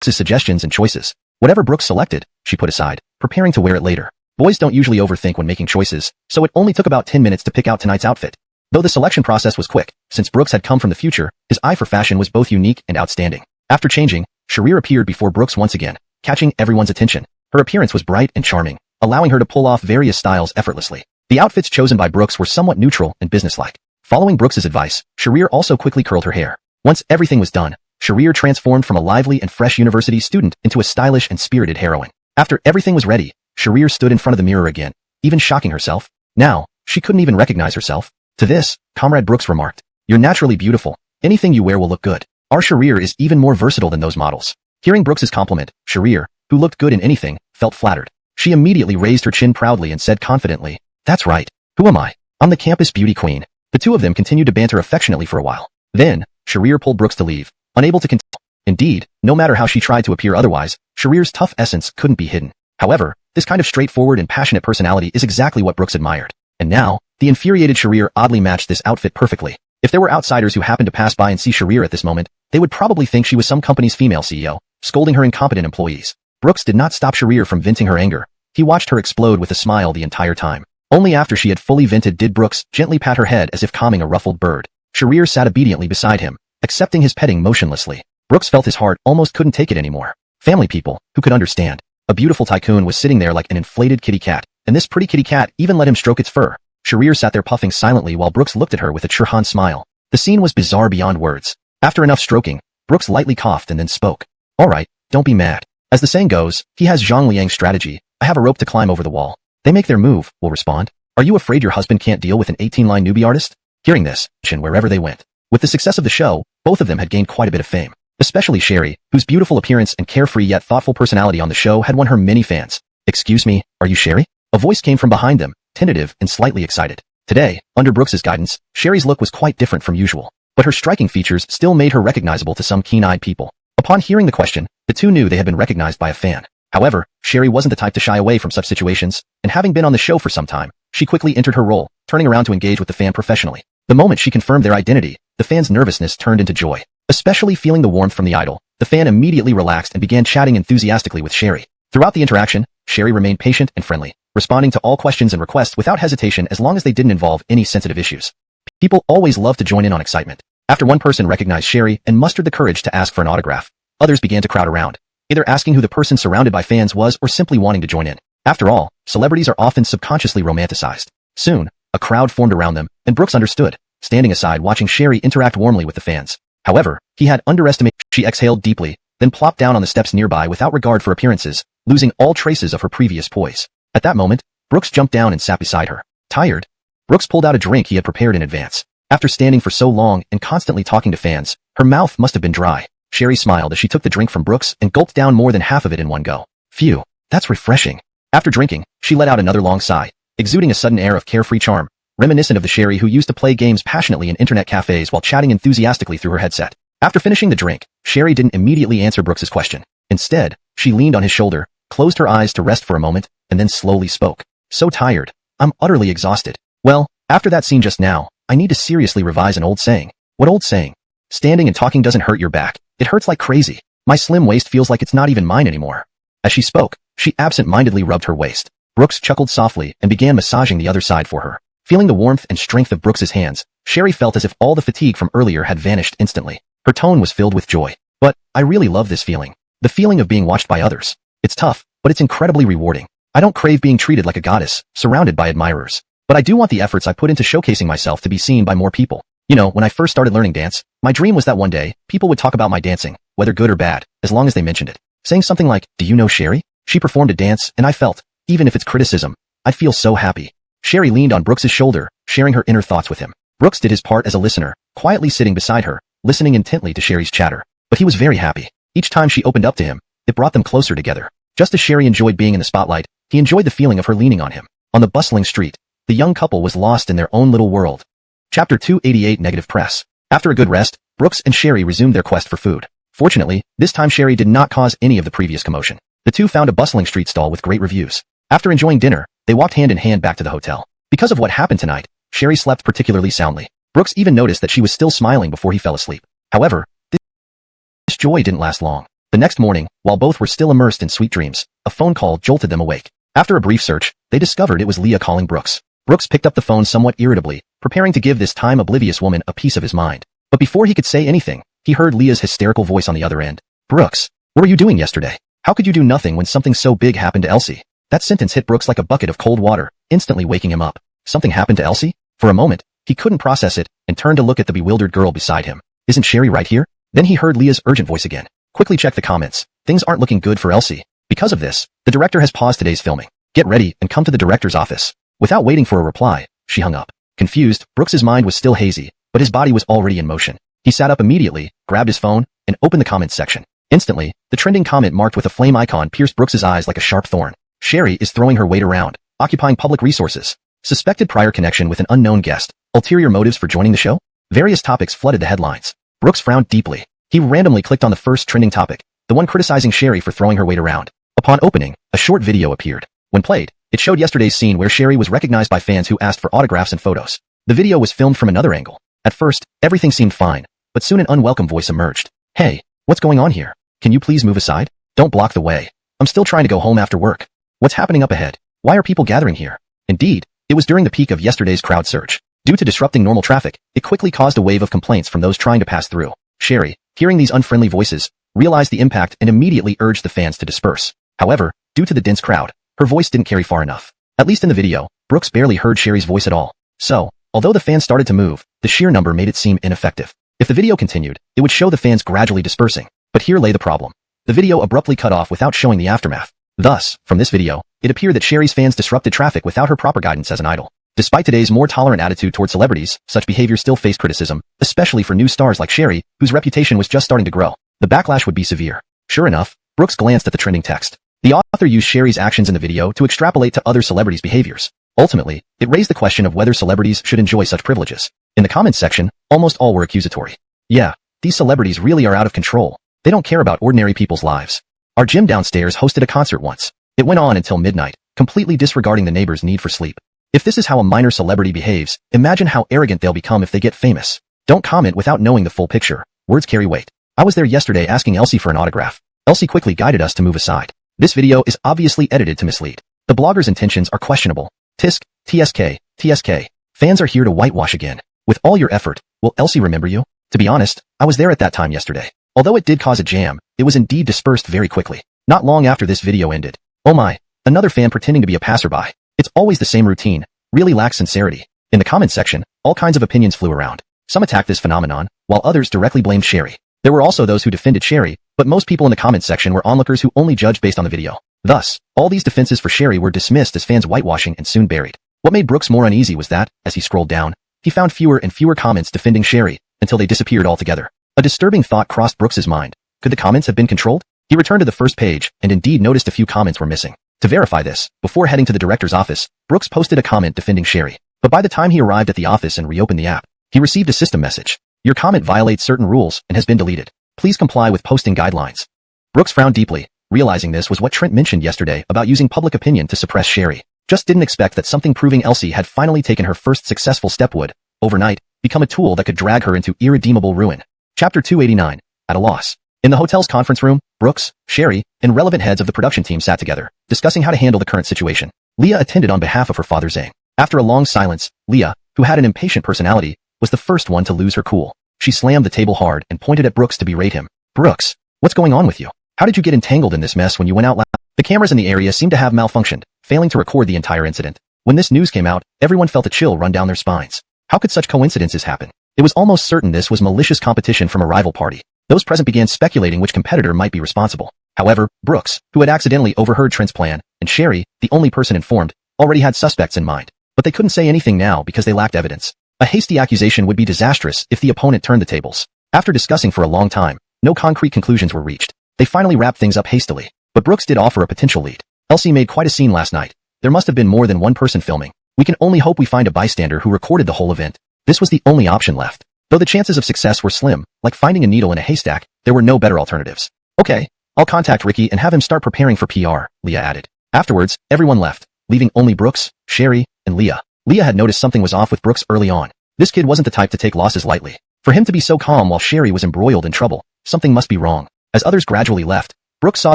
Trent's suggestions and choices. Whatever Brooks selected, she put aside, preparing to wear it later. Boys don't usually overthink when making choices, so it only took about 10 minutes to pick out tonight's outfit. Though the selection process was quick, since Brooks had come from the future, his eye for fashion was both unique and outstanding. After changing, Sherry appeared before Brooks once again, catching everyone's attention. Her appearance was bright and charming, allowing her to pull off various styles effortlessly. The outfits chosen by Brooks were somewhat neutral and businesslike. Following Brooks's advice, Sherry also quickly curled her hair. Once everything was done, Sherry transformed from a lively and fresh university student into a stylish and spirited heroine. After everything was ready, Sherry stood in front of the mirror again, even shocking herself. Now, she couldn't even recognize herself. To this, Comrade Brooks remarked, "You're naturally beautiful. Anything you wear will look good. Our Sherry is even more versatile than those models." Hearing Brooks's compliment, Sherry, who looked good in anything, felt flattered. She immediately raised her chin proudly and said confidently, "That's right. Who am I? I'm the campus beauty queen." The two of them continued to banter affectionately for a while. Then, Sharir pulled Brooks to leave, unable to continue. Indeed, no matter how she tried to appear otherwise, Sharir's tough essence couldn't be hidden. However, this kind of straightforward and passionate personality is exactly what Brooks admired. And now, the infuriated Sharir oddly matched this outfit perfectly. If there were outsiders who happened to pass by and see Sharir at this moment, they would probably think she was some company's female CEO, scolding her incompetent employees. Brooks did not stop Sharir from venting her anger. He watched her explode with a smile the entire time. Only after she had fully vented did Brooks gently pat her head as if calming a ruffled bird. Sharir sat obediently beside him, accepting his petting motionlessly. Brooks felt his heart almost couldn't take it anymore. Family people, who could understand? A beautiful tycoon was sitting there like an inflated kitty cat, and this pretty kitty cat even let him stroke its fur. Sharir sat there puffing silently while Brooks looked at her with a Churhan smile. The scene was bizarre beyond words. After enough stroking, Brooks lightly coughed and then spoke. Alright, don't be mad. As the saying goes, he has Zhang Liang's strategy. I have a rope to climb over the wall. They make their move, will respond. Are you afraid your husband can't deal with an 18-line newbie artist? Hearing this, wherever they went. With the success of the show, both of them had gained quite a bit of fame. Especially Sherry, whose beautiful appearance and carefree yet thoughtful personality on the show had won her many fans. Excuse me, are you Sherry? A voice came from behind them, tentative and slightly excited. Today, under Brooks's guidance, Sherry's look was quite different from usual, but her striking features still made her recognizable to some keen-eyed people. Upon hearing the question, the two knew they had been recognized by a fan. However, Sherry wasn't the type to shy away from such situations, and having been on the show for some time, she quickly entered her role, turning around to engage with the fan professionally. The moment she confirmed their identity, the fan's nervousness turned into joy. Especially feeling the warmth from the idol, the fan immediately relaxed and began chatting enthusiastically with Sherry. Throughout the interaction, Sherry remained patient and friendly, responding to all questions and requests without hesitation as long as they didn't involve any sensitive issues. People always love to join in on excitement. After one person recognized Sherry and mustered the courage to ask for an autograph, others began to crowd around, either asking who the person surrounded by fans was or simply wanting to join in. After all, celebrities are often subconsciously romanticized. Soon, a crowd formed around them, and Brooks understood, standing aside watching Sherry interact warmly with the fans. However, he had underestimated. She exhaled deeply, then plopped down on the steps nearby without regard for appearances, losing all traces of her previous poise. At that moment, Brooks jumped down and sat beside her. Tired? Brooks pulled out a drink he had prepared in advance. After standing for so long and constantly talking to fans, her mouth must have been dry. Sherry smiled as she took the drink from Brooks and gulped down more than half of it in one go. Phew, that's refreshing. After drinking, she let out another long sigh, exuding a sudden air of carefree charm, reminiscent of the Sherry who used to play games passionately in internet cafes while chatting enthusiastically through her headset. After finishing the drink, Sherry didn't immediately answer Brooks's question. Instead, she leaned on his shoulder, closed her eyes to rest for a moment, and then slowly spoke. So tired. I'm utterly exhausted. Well, after that scene just now, I need to seriously revise an old saying. What old saying? Standing and talking doesn't hurt your back. It hurts like crazy. My slim waist feels like it's not even mine anymore. As she spoke, she absent-mindedly rubbed her waist. Brooks chuckled softly and began massaging the other side for her. Feeling the warmth and strength of Brooks's hands, Sherry felt as if all the fatigue from earlier had vanished instantly. Her tone was filled with joy. But, I really love this feeling. The feeling of being watched by others. It's tough, but it's incredibly rewarding. I don't crave being treated like a goddess, surrounded by admirers. But I do want the efforts I put into showcasing myself to be seen by more people. You know, when I first started learning dance, my dream was that one day, people would talk about my dancing, whether good or bad, as long as they mentioned it. Saying something like, do you know Sherry? She performed a dance, and I felt, even if it's criticism, I'd feel so happy. Sherry leaned on Brooks's shoulder, sharing her inner thoughts with him. Brooks did his part as a listener, quietly sitting beside her, listening intently to Sherry's chatter. But he was very happy. Each time she opened up to him, it brought them closer together. Just as Sherry enjoyed being in the spotlight, he enjoyed the feeling of her leaning on him. On the bustling street, the young couple was lost in their own little world. Chapter 288 Negative Press. After a good rest, Brooks and Sherry resumed their quest for food. Fortunately, this time Sherry did not cause any of the previous commotion. The two found a bustling street stall with great reviews. After enjoying dinner, they walked hand in hand back to the hotel. Because of what happened tonight, Sherry slept particularly soundly. Brooks even noticed that she was still smiling before he fell asleep. However, this joy didn't last long. The next morning, while both were still immersed in sweet dreams, a phone call jolted them awake. After a brief search, they discovered it was Leah calling Brooks. Brooks picked up the phone somewhat irritably, preparing to give this time-oblivious woman a piece of his mind. But before he could say anything, he heard Leah's hysterical voice on the other end. Brooks, what were you doing yesterday? How could you do nothing when something so big happened to Elsie? That sentence hit Brooks like a bucket of cold water, instantly waking him up. Something happened to Elsie? For a moment, he couldn't process it, and turned to look at the bewildered girl beside him. Isn't Sherry right here? Then he heard Leah's urgent voice again. Quickly check the comments. Things aren't looking good for Elsie. Because of this, the director has paused today's filming. Get ready and come to the director's office. Without waiting for a reply, she hung up. Confused, Brooks's mind was still hazy, but his body was already in motion. He sat up immediately, grabbed his phone, and opened the comments section. Instantly, the trending comment marked with a flame icon pierced Brooks's eyes like a sharp thorn. Sherry is throwing her weight around, occupying public resources. Suspected prior connection with an unknown guest. Ulterior motives for joining the show? Various topics flooded the headlines. Brooks frowned deeply. He randomly clicked on the first trending topic, the one criticizing Sherry for throwing her weight around. Upon opening, a short video appeared. When played, it showed yesterday's scene where Sherry was recognized by fans who asked for autographs and photos. The video was filmed from another angle. At first, everything seemed fine, but soon an unwelcome voice emerged. "Hey, what's going on here? Can you please move aside? Don't block the way. I'm still trying to go home after work. What's happening up ahead? Why are people gathering here?" Indeed, it was during the peak of yesterday's crowd surge. Due to disrupting normal traffic, it quickly caused a wave of complaints from those trying to pass through. Sherry, hearing these unfriendly voices, realized the impact and immediately urged the fans to disperse. However, due to the dense crowd, her voice didn't carry far enough. At least in the video, Brooks barely heard Sherry's voice at all. So, although the fans started to move, the sheer number made it seem ineffective. If the video continued, it would show the fans gradually dispersing. But here lay the problem. The video abruptly cut off without showing the aftermath. Thus, from this video, it appeared that Sherry's fans disrupted traffic without her proper guidance as an idol. Despite today's more tolerant attitude toward celebrities, such behavior still faced criticism, especially for new stars like Sherry, whose reputation was just starting to grow. The backlash would be severe. Sure enough, Brooks glanced at the trending text. The author used Sherry's actions in the video to extrapolate to other celebrities' behaviors. Ultimately, it raised the question of whether celebrities should enjoy such privileges. In the comments section, almost all were accusatory. "Yeah, these celebrities really are out of control. They don't care about ordinary people's lives. Our gym downstairs hosted a concert once. It went on until midnight, completely disregarding the neighbors' need for sleep. If this is how a minor celebrity behaves, imagine how arrogant they'll become if they get famous. Don't comment without knowing the full picture. Words carry weight. I was there yesterday asking Elsie for an autograph. Elsie quickly guided us to move aside. This video is obviously edited to mislead. The blogger's intentions are questionable. Tisk, TSK, TSK. Fans are here to whitewash again. With all your effort, will Elsie remember you? To be honest, I was there at that time yesterday. Although it did cause a jam, it was indeed dispersed very quickly. Not long after this video ended. Oh my, another fan pretending to be a passerby. It's always the same routine, really lacks sincerity. In the comments section, all kinds of opinions flew around. Some attacked this phenomenon, while others directly blamed Sherry. There were also those who defended Sherry, but most people in the comments section were onlookers who only judged based on the video. Thus, all these defenses for Sherry were dismissed as fans whitewashing and soon buried. What made Brooks more uneasy was that, as he scrolled down, he found fewer and fewer comments defending Sherry, until they disappeared altogether. A disturbing thought crossed Brooks's mind. Could the comments have been controlled? He returned to the first page, and indeed noticed a few comments were missing. To verify this, before heading to the director's office, Brooks posted a comment defending Sherry. But by the time he arrived at the office and reopened the app, he received a system message. Your comment violates certain rules and has been deleted. Please comply with posting guidelines. Brooks frowned deeply, realizing this was what Trent mentioned yesterday about using public opinion to suppress Sherry. Just didn't expect that something proving Elsie had finally taken her first successful step would, overnight, become a tool that could drag her into irredeemable ruin. Chapter 289, At a Loss. In the hotel's conference room, Brooks, Sherry, and relevant heads of the production team sat together, discussing how to handle the current situation. Leah attended on behalf of her father Zhang. After a long silence, Leah, who had an impatient personality, was the first one to lose her cool. She slammed the table hard and pointed at Brooks to berate him. "Brooks, what's going on with you? How did you get entangled in this mess when you went out last?" The cameras in the area seemed to have malfunctioned, failing to record the entire incident. When this news came out, everyone felt a chill run down their spines. How could such coincidences happen? It was almost certain this was malicious competition from a rival party. Those present began speculating which competitor might be responsible. However, Brooks, who had accidentally overheard Trent's plan, and Sherry, the only person informed, already had suspects in mind. But they couldn't say anything now because they lacked evidence. A hasty accusation would be disastrous if the opponent turned the tables. After discussing for a long time, no concrete conclusions were reached. They finally wrapped things up hastily. But Brooks did offer a potential lead. Elsie made quite a scene last night. There must have been more than one person filming. We can only hope we find a bystander who recorded the whole event. This was the only option left. Though the chances of success were slim, like finding a needle in a haystack, there were no better alternatives. Okay, I'll contact Ricky and have him start preparing for PR, Leah added. Afterwards, everyone left, leaving only Brooks, Sherry, and Leah. Leah had noticed something was off with Brooks early on. This kid wasn't the type to take losses lightly. For him to be so calm while Sherry was embroiled in trouble, something must be wrong. As others gradually left, Brooks saw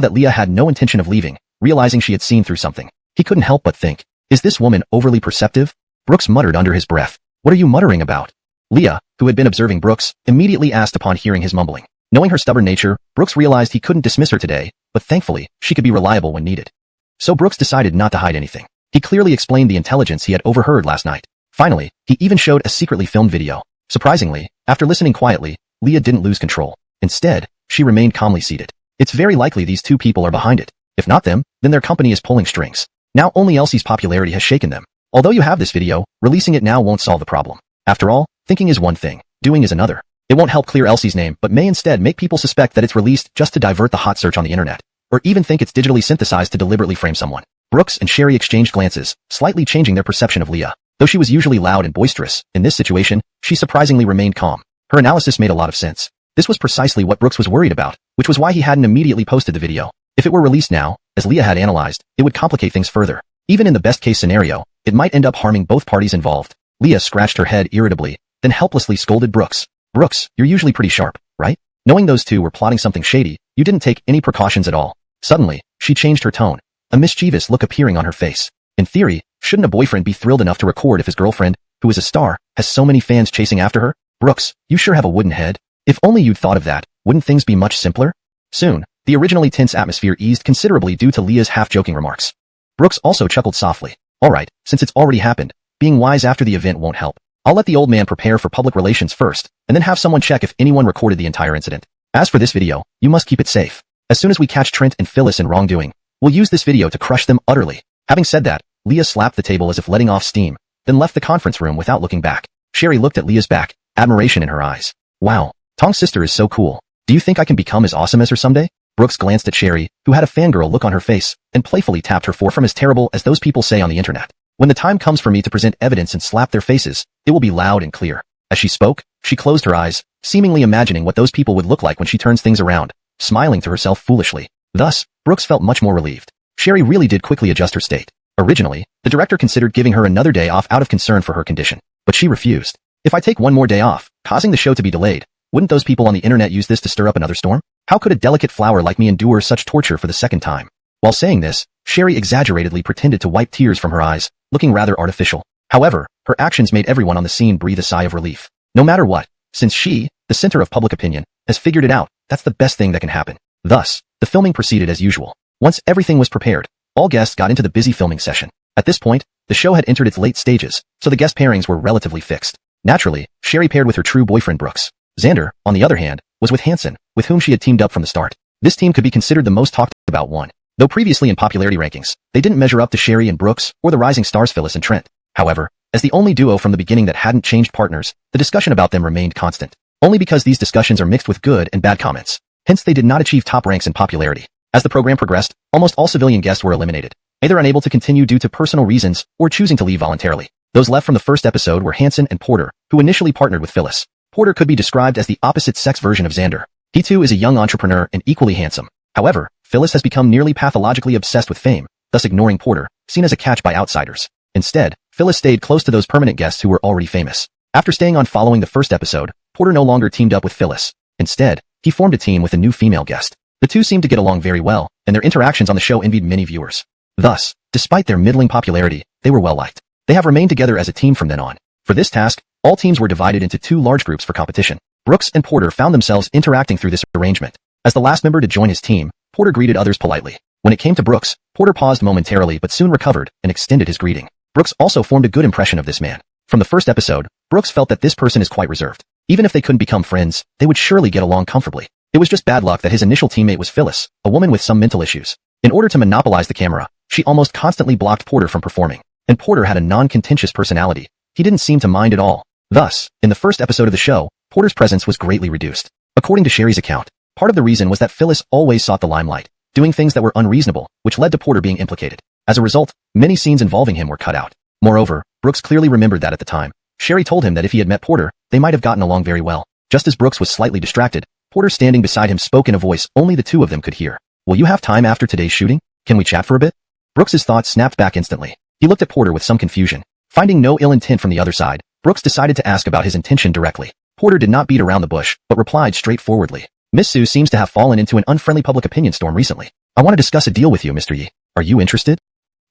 that Leah had no intention of leaving, realizing she had seen through something. He couldn't help but think, is this woman overly perceptive? Brooks muttered under his breath. What are you muttering about? Leah, who had been observing Brooks, immediately asked upon hearing his mumbling. Knowing her stubborn nature, Brooks realized he couldn't dismiss her today, but thankfully, she could be reliable when needed. So Brooks decided not to hide anything. He clearly explained the intelligence he had overheard last night. Finally, he even showed a secretly filmed video. Surprisingly, after listening quietly, Leah didn't lose control. Instead, she remained calmly seated. It's very likely these two people are behind it. If not them, then their company is pulling strings. Now only Elsie's popularity has shaken them. Although you have this video, releasing it now won't solve the problem. After all, thinking is one thing, doing is another. It won't help clear Elsie's name, but may instead make people suspect that it's released just to divert the hot search on the internet, or even think it's digitally synthesized to deliberately frame someone. Brooks and Sherry exchanged glances, slightly changing their perception of Leah. Though she was usually loud and boisterous, in this situation, she surprisingly remained calm. Her analysis made a lot of sense. This was precisely what Brooks was worried about, which was why he hadn't immediately posted the video. If it were released now, as Leah had analyzed, it would complicate things further. Even in the best-case scenario, it might end up harming both parties involved. Leah scratched her head irritably, then helplessly scolded Brooks. Brooks, you're usually pretty sharp, right? Knowing those two were plotting something shady, you didn't take any precautions at all. Suddenly, she changed her tone, a mischievous look appearing on her face. In theory, shouldn't a boyfriend be thrilled enough to record if his girlfriend, who is a star, has so many fans chasing after her? Brooks, you sure have a wooden head. If only you'd thought of that, wouldn't things be much simpler? Soon, the originally tense atmosphere eased considerably due to Leah's half-joking remarks. Brooks also chuckled softly. Alright, since it's already happened, being wise after the event won't help. I'll let the old man prepare for public relations first, and then have someone check if anyone recorded the entire incident. As for this video, you must keep it safe. As soon as we catch Trent and Phyllis in wrongdoing, we'll use this video to crush them utterly. Having said that, Leah slapped the table as if letting off steam, then left the conference room without looking back. Sherry looked at Leah's back, admiration in her eyes. Wow, Tong's sister is so cool. Do you think I can become as awesome as her someday? Brooks glanced at Sherry, who had a fangirl look on her face, and playfully tapped her for from as terrible as those people say on the internet. When the time comes for me to present evidence and slap their faces, it will be loud and clear. As she spoke, she closed her eyes, seemingly imagining what those people would look like when she turns things around, smiling to herself foolishly. Thus, Brooks felt much more relieved. Sherry really did quickly adjust her state. Originally, the director considered giving her another day off out of concern for her condition, but she refused. If I take one more day off, causing the show to be delayed, wouldn't those people on the internet use this to stir up another storm? How could a delicate flower like me endure such torture for the second time? While saying this, Sherry exaggeratedly pretended to wipe tears from her eyes, looking rather artificial. However, her actions made everyone on the scene breathe a sigh of relief. No matter what, since she, the center of public opinion, has figured it out, that's the best thing that can happen. Thus, the filming proceeded as usual. Once everything was prepared, all guests got into the busy filming session. At this point, the show had entered its late stages, so the guest pairings were relatively fixed. Naturally, Sherry paired with her true boyfriend Brooks. Xander, on the other hand, was with Hansen, with whom she had teamed up from the start. This team could be considered the most talked about one. Though previously in popularity rankings, they didn't measure up to Sherry and Brooks or the rising stars Phyllis and Trent. However, as the only duo from the beginning that hadn't changed partners, the discussion about them remained constant. Only because these discussions are mixed with good and bad comments. Hence they did not achieve top ranks in popularity. As the program progressed, almost all civilian guests were eliminated, either unable to continue due to personal reasons or choosing to leave voluntarily. Those left from the first episode were Hansen and Porter, who initially partnered with Phyllis. Porter could be described as the opposite-sex version of Xander. He too is a young entrepreneur and equally handsome. However, Phyllis has become nearly pathologically obsessed with fame, thus ignoring Porter, seen as a catch by outsiders. Instead, Phyllis stayed close to those permanent guests who were already famous. After staying on following the first episode, Porter no longer teamed up with Phyllis. Instead, he formed a team with a new female guest. The two seemed to get along very well, and their interactions on the show envied many viewers. Thus, despite their middling popularity, they were well-liked. They have remained together as a team from then on. For this task, all teams were divided into two large groups for competition. Brooks and Porter found themselves interacting through this arrangement. As the last member to join his team, Porter greeted others politely. When it came to Brooks, Porter paused momentarily but soon recovered and extended his greeting. Brooks also formed a good impression of this man. From the first episode, Brooks felt that this person is quite reserved. Even if they couldn't become friends, they would surely get along comfortably. It was just bad luck that his initial teammate was Phyllis, a woman with some mental issues. In order to monopolize the camera, she almost constantly blocked Porter from performing. And Porter had a non-contentious personality. He didn't seem to mind at all. Thus, in the first episode of the show, Porter's presence was greatly reduced. According to Sherry's account, part of the reason was that Phyllis always sought the limelight, doing things that were unreasonable, which led to Porter being implicated. As a result, many scenes involving him were cut out. Moreover, Brooks clearly remembered that at the time. Sherry told him that if he had met Porter, they might have gotten along very well. Just as Brooks was slightly distracted, Porter standing beside him spoke in a voice only the two of them could hear. Will you have time after today's shooting? Can we chat for a bit? Brooks's thoughts snapped back instantly. He looked at Porter with some confusion. Finding no ill intent from the other side, Brooks decided to ask about his intention directly. Porter did not beat around the bush, but replied straightforwardly. Miss Sue seems to have fallen into an unfriendly public opinion storm recently. I want to discuss a deal with you, Mr. Yi. Are you interested?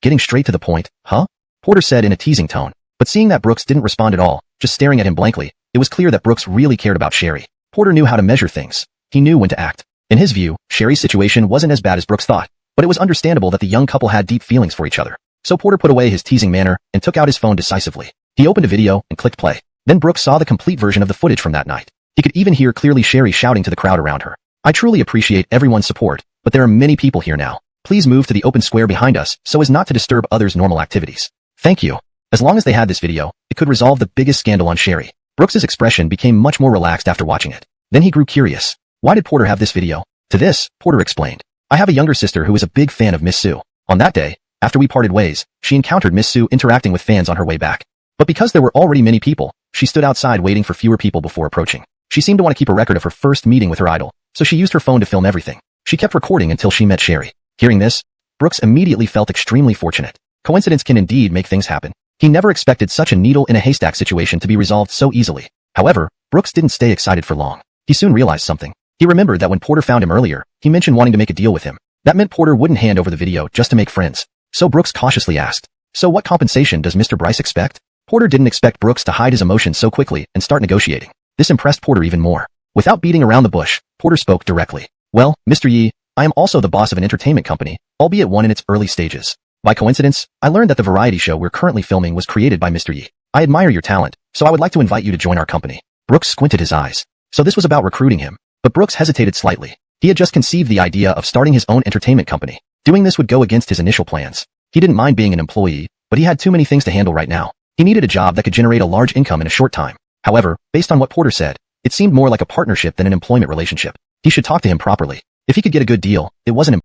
Getting straight to the point, huh? Porter said in a teasing tone. But seeing that Brooks didn't respond at all, just staring at him blankly, it was clear that Brooks really cared about Sherry. Porter knew how to measure things. He knew when to act. In his view, Sherry's situation wasn't as bad as Brooks thought, but it was understandable that the young couple had deep feelings for each other. So Porter put away his teasing manner and took out his phone decisively. He opened a video and clicked play. Then Brooks saw the complete version of the footage from that night. He could even hear clearly Sherry shouting to the crowd around her. I truly appreciate everyone's support, but there are many people here now. Please move to the open square behind us so as not to disturb others' normal activities. Thank you. As long as they had this video, it could resolve the biggest scandal on Sherry. Brooks's expression became much more relaxed after watching it. Then he grew curious. Why did Porter have this video? To this, Porter explained. I have a younger sister who is a big fan of Miss Sue. On that day, after we parted ways, she encountered Miss Sue interacting with fans on her way back. But because there were already many people, she stood outside waiting for fewer people before approaching. She seemed to want to keep a record of her first meeting with her idol, so she used her phone to film everything. She kept recording until she met Sherry. Hearing this, Brooks immediately felt extremely fortunate. Coincidence can indeed make things happen. He never expected such a needle-in-a-haystack situation to be resolved so easily. However, Brooks didn't stay excited for long. He soon realized something. He remembered that when Porter found him earlier, he mentioned wanting to make a deal with him. That meant Porter wouldn't hand over the video just to make friends. So Brooks cautiously asked, "So what compensation does Mr. Bryce expect?" Porter didn't expect Brooks to hide his emotions so quickly and start negotiating. This impressed Porter even more. Without beating around the bush, Porter spoke directly. "Well, Mr. Yi, I am also the boss of an entertainment company, albeit one in its early stages. By coincidence, I learned that the variety show we're currently filming was created by Mr. Yi. I admire your talent, so I would like to invite you to join our company." Brooks squinted his eyes. So this was about recruiting him. But Brooks hesitated slightly. He had just conceived the idea of starting his own entertainment company. Doing this would go against his initial plans. He didn't mind being an employee, but he had too many things to handle right now. He needed a job that could generate a large income in a short time. However, based on what Porter said, it seemed more like a partnership than an employment relationship. He should talk to him properly. If he could get a good deal, it wasn't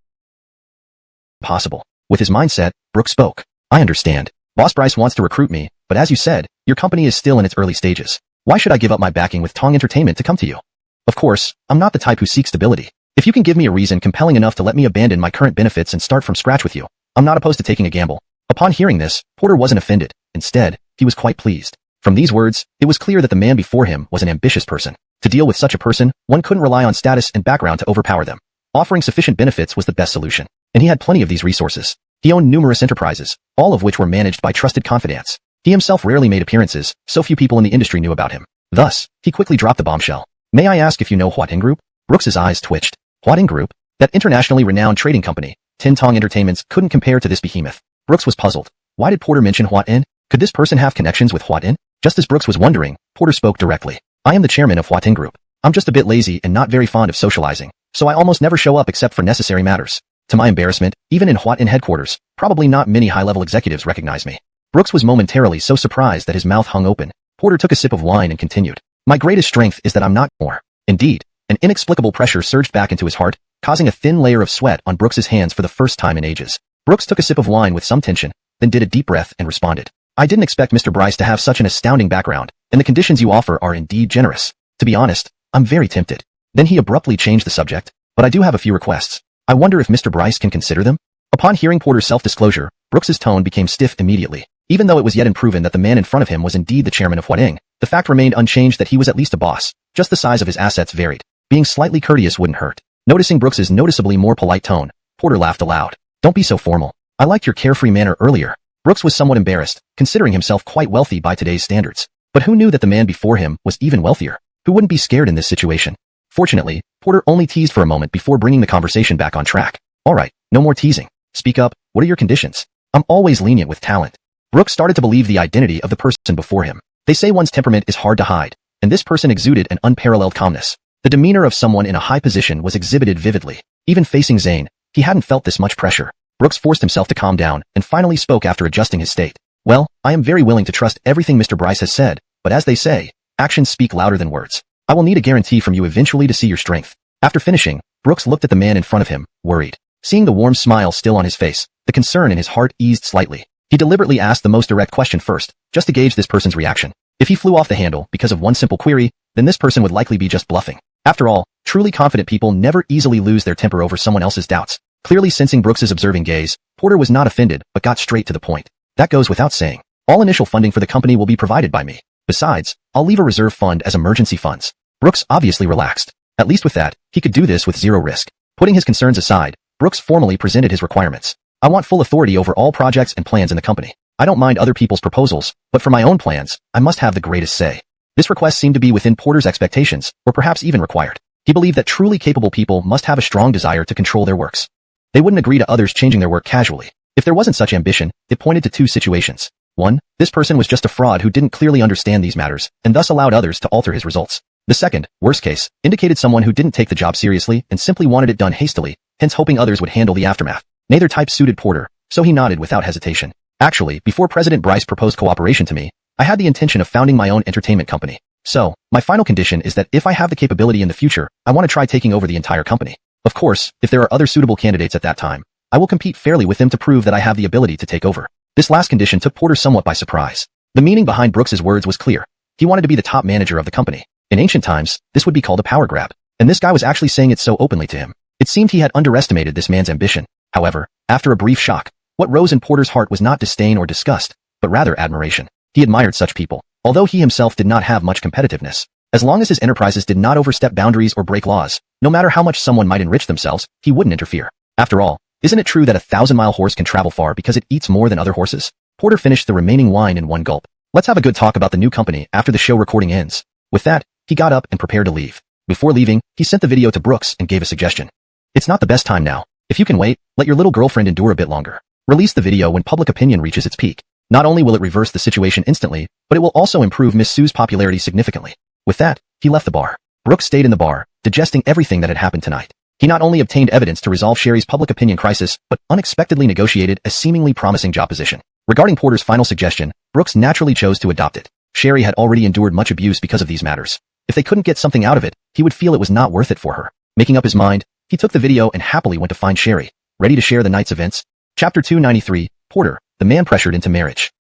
impossible. With his mindset, Brooks spoke. "I understand. Boss Bryce wants to recruit me, but as you said, your company is still in its early stages. Why should I give up my backing with Tong Entertainment to come to you? Of course, I'm not the type who seeks stability. If you can give me a reason compelling enough to let me abandon my current benefits and start from scratch with you, I'm not opposed to taking a gamble." Upon hearing this, Porter wasn't offended. Instead, he was quite pleased. From these words, it was clear that the man before him was an ambitious person. To deal with such a person, one couldn't rely on status and background to overpower them. Offering sufficient benefits was the best solution, and he had plenty of these resources. He owned numerous enterprises, all of which were managed by trusted confidants. He himself rarely made appearances, so few people in the industry knew about him. Thus, he quickly dropped the bombshell. "May I ask if you know Hua-Ting Group?" Brooks's eyes twitched. Hua-Ting Group? That internationally renowned trading company, Tong Entertainments, couldn't compare to this behemoth. Brooks was puzzled. Why did Porter mention Hua-Ting? Could this person have connections with Hua-Ting? Just as Brooks was wondering, Porter spoke directly. "I am the chairman of Hua-Ting Group. I'm just a bit lazy and not very fond of socializing, so I almost never show up except for necessary matters. To my embarrassment, even in Hua-Ting headquarters, probably not many high-level executives recognize me." Brooks was momentarily so surprised that his mouth hung open. Porter took a sip of wine and continued. "My greatest strength is that I'm not more." Indeed, an inexplicable pressure surged back into his heart, causing a thin layer of sweat on Brooks's hands for the first time in ages. Brooks took a sip of wine with some tension, then did a deep breath and responded. "I didn't expect Mr. Bryce to have such an astounding background, and the conditions you offer are indeed generous. To be honest, I'm very tempted." Then he abruptly changed the subject. "But I do have a few requests. I wonder if Mr. Bryce can consider them?" Upon hearing Porter's self-disclosure, Brooks's tone became stiff immediately. Even though it was yet unproven that the man in front of him was indeed the chairman of Hua-Ting, the fact remained unchanged that he was at least a boss. Just the size of his assets varied. Being slightly courteous wouldn't hurt. Noticing Brooks's noticeably more polite tone, Porter laughed aloud. "Don't be so formal. I liked your carefree manner earlier." Brooks was somewhat embarrassed, considering himself quite wealthy by today's standards. But who knew that the man before him was even wealthier? Who wouldn't be scared in this situation? Fortunately, Porter only teased for a moment before bringing the conversation back on track. "All right, no more teasing. Speak up. What are your conditions? I'm always lenient with talent." Brooks started to believe the identity of the person before him. They say one's temperament is hard to hide, and this person exuded an unparalleled calmness. The demeanor of someone in a high position was exhibited vividly. Even facing Zane, he hadn't felt this much pressure. Brooks forced himself to calm down and finally spoke after adjusting his state. "Well, I am very willing to trust everything Mr. Bryce has said, but as they say, actions speak louder than words. I will need a guarantee from you eventually to see your strength." After finishing, Brooks looked at the man in front of him, worried. Seeing the warm smile still on his face, the concern in his heart eased slightly. He deliberately asked the most direct question first, just to gauge this person's reaction. If he flew off the handle because of one simple query, then this person would likely be just bluffing. After all, truly confident people never easily lose their temper over someone else's doubts. Clearly sensing Brooks's observing gaze, Porter was not offended, but got straight to the point. "That goes without saying. All initial funding for the company will be provided by me. Besides, I'll leave a reserve fund as emergency funds." Brooks obviously relaxed. At least with that, he could do this with zero risk. Putting his concerns aside, Brooks formally presented his requirements. "I want full authority over all projects and plans in the company. I don't mind other people's proposals, but for my own plans, I must have the greatest say." This request seemed to be within Porter's expectations, or perhaps even required. He believed that truly capable people must have a strong desire to control their works. They wouldn't agree to others changing their work casually. If there wasn't such ambition, it pointed to two situations. One, this person was just a fraud who didn't clearly understand these matters, and thus allowed others to alter his results. The second, worst case, indicated someone who didn't take the job seriously and simply wanted it done hastily, hence hoping others would handle the aftermath. Neither type suited Porter, so he nodded without hesitation. "Actually, before President Bryce proposed cooperation to me, I had the intention of founding my own entertainment company. So, my final condition is that if I have the capability in the future, I want to try taking over the entire company. Of course, if there are other suitable candidates at that time, I will compete fairly with them to prove that I have the ability to take over." This last condition took Porter somewhat by surprise. The meaning behind Brooks's words was clear. He wanted to be the top manager of the company. In ancient times, this would be called a power grab. And this guy was actually saying it so openly to him. It seemed he had underestimated this man's ambition. However, after a brief shock, what rose in Porter's heart was not disdain or disgust, but rather admiration. He admired such people, although he himself did not have much competitiveness. As long as his enterprises did not overstep boundaries or break laws, no matter how much someone might enrich themselves, he wouldn't interfere. After all, isn't it true that a 1,000-mile horse can travel far because it eats more than other horses? Porter finished the remaining wine in one gulp. Let's have a good talk about the new company after the show recording ends. With that, he got up and prepared to leave. Before leaving, he sent the video to Brooks and gave a suggestion. It's not the best time now. If you can wait, let your little girlfriend endure a bit longer. Release the video when public opinion reaches its peak. Not only will it reverse the situation instantly, but it will also improve Miss Sue's popularity significantly. With that, he left the bar. Brooks stayed in the bar, digesting everything that had happened tonight. He not only obtained evidence to resolve Sherry's public opinion crisis, but unexpectedly negotiated a seemingly promising job position. Regarding Porter's final suggestion, Brooks naturally chose to adopt it. Sherry had already endured much abuse because of these matters. If they couldn't get something out of it, he would feel it was not worth it for her. Making up his mind, he took the video and happily went to find Sherry, ready to share the night's events. Chapter 293, Porter, the man pressured into marriage.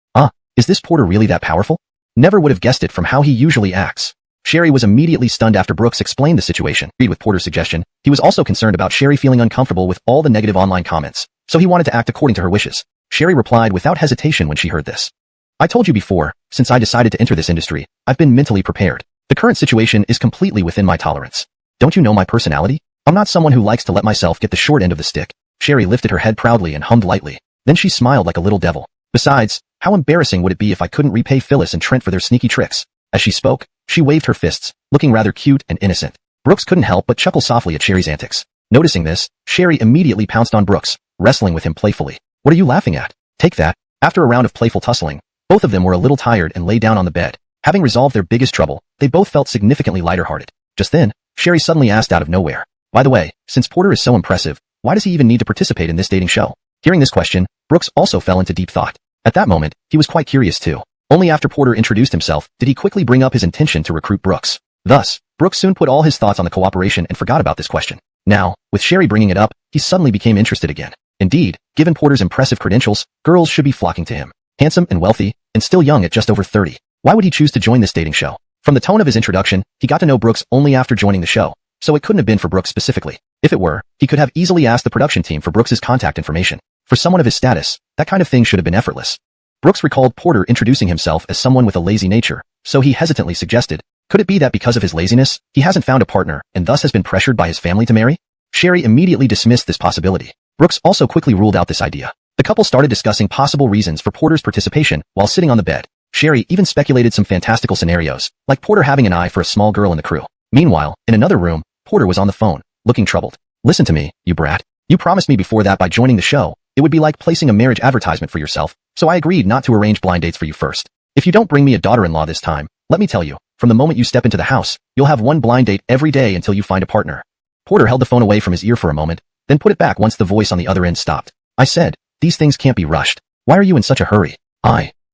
Is this Porter really that powerful? Never would have guessed it from how he usually acts. Sherry was immediately stunned after Brooks explained the situation. Agreed with Porter's suggestion, he was also concerned about Sherry feeling uncomfortable with all the negative online comments, so he wanted to act according to her wishes. Sherry replied without hesitation when she heard this. I told you before, since I decided to enter this industry, I've been mentally prepared. The current situation is completely within my tolerance. Don't you know my personality? I'm not someone who likes to let myself get the short end of the stick. Sherry lifted her head proudly and hummed lightly. Then she smiled like a little devil. Besides, how embarrassing would it be if I couldn't repay Phyllis and Trent for their sneaky tricks? As she spoke, she waved her fists, looking rather cute and innocent. Brooks couldn't help but chuckle softly at Sherry's antics. Noticing this, Sherry immediately pounced on Brooks, wrestling with him playfully. What are you laughing at? Take that. After a round of playful tussling, both of them were a little tired and lay down on the bed. Having resolved their biggest trouble, they both felt significantly lighter-hearted. Just then, Sherry suddenly asked out of nowhere. By the way, since Porter is so impressive, why does he even need to participate in this dating show? Hearing this question, Brooks also fell into deep thought. At that moment, he was quite curious too. Only after Porter introduced himself did he quickly bring up his intention to recruit Brooks. Thus, Brooks soon put all his thoughts on the cooperation and forgot about this question. Now, with Sherry bringing it up, he suddenly became interested again. Indeed, given Porter's impressive credentials, girls should be flocking to him. Handsome and wealthy, and still young at just over 30. Why would he choose to join this dating show? From the tone of his introduction, he got to know Brooks only after joining the show, so it couldn't have been for Brooks specifically. If it were, he could have easily asked the production team for Brooks's contact information. For someone of his status, that kind of thing should have been effortless. Brooks recalled Porter introducing himself as someone with a lazy nature, so he hesitantly suggested, could it be that because of his laziness, he hasn't found a partner and thus has been pressured by his family to marry? Sherry immediately dismissed this possibility. Brooks also quickly ruled out this idea. The couple started discussing possible reasons for Porter's participation while sitting on the bed. Sherry even speculated some fantastical scenarios, like Porter having an eye for a small girl in the crew. Meanwhile, in another room, Porter was on the phone, looking troubled. Listen to me, you brat. You promised me before that by joining the show, it would be like placing a marriage advertisement for yourself, so I agreed not to arrange blind dates for you first. If you don't bring me a daughter-in-law this time, let me tell you, from the moment you step into the house, you'll have one blind date every day until you find a partner. Porter held the phone away from his ear for a moment, then put it back once the voice on the other end stopped. I said, these things can't be rushed. Why are you in such a hurry?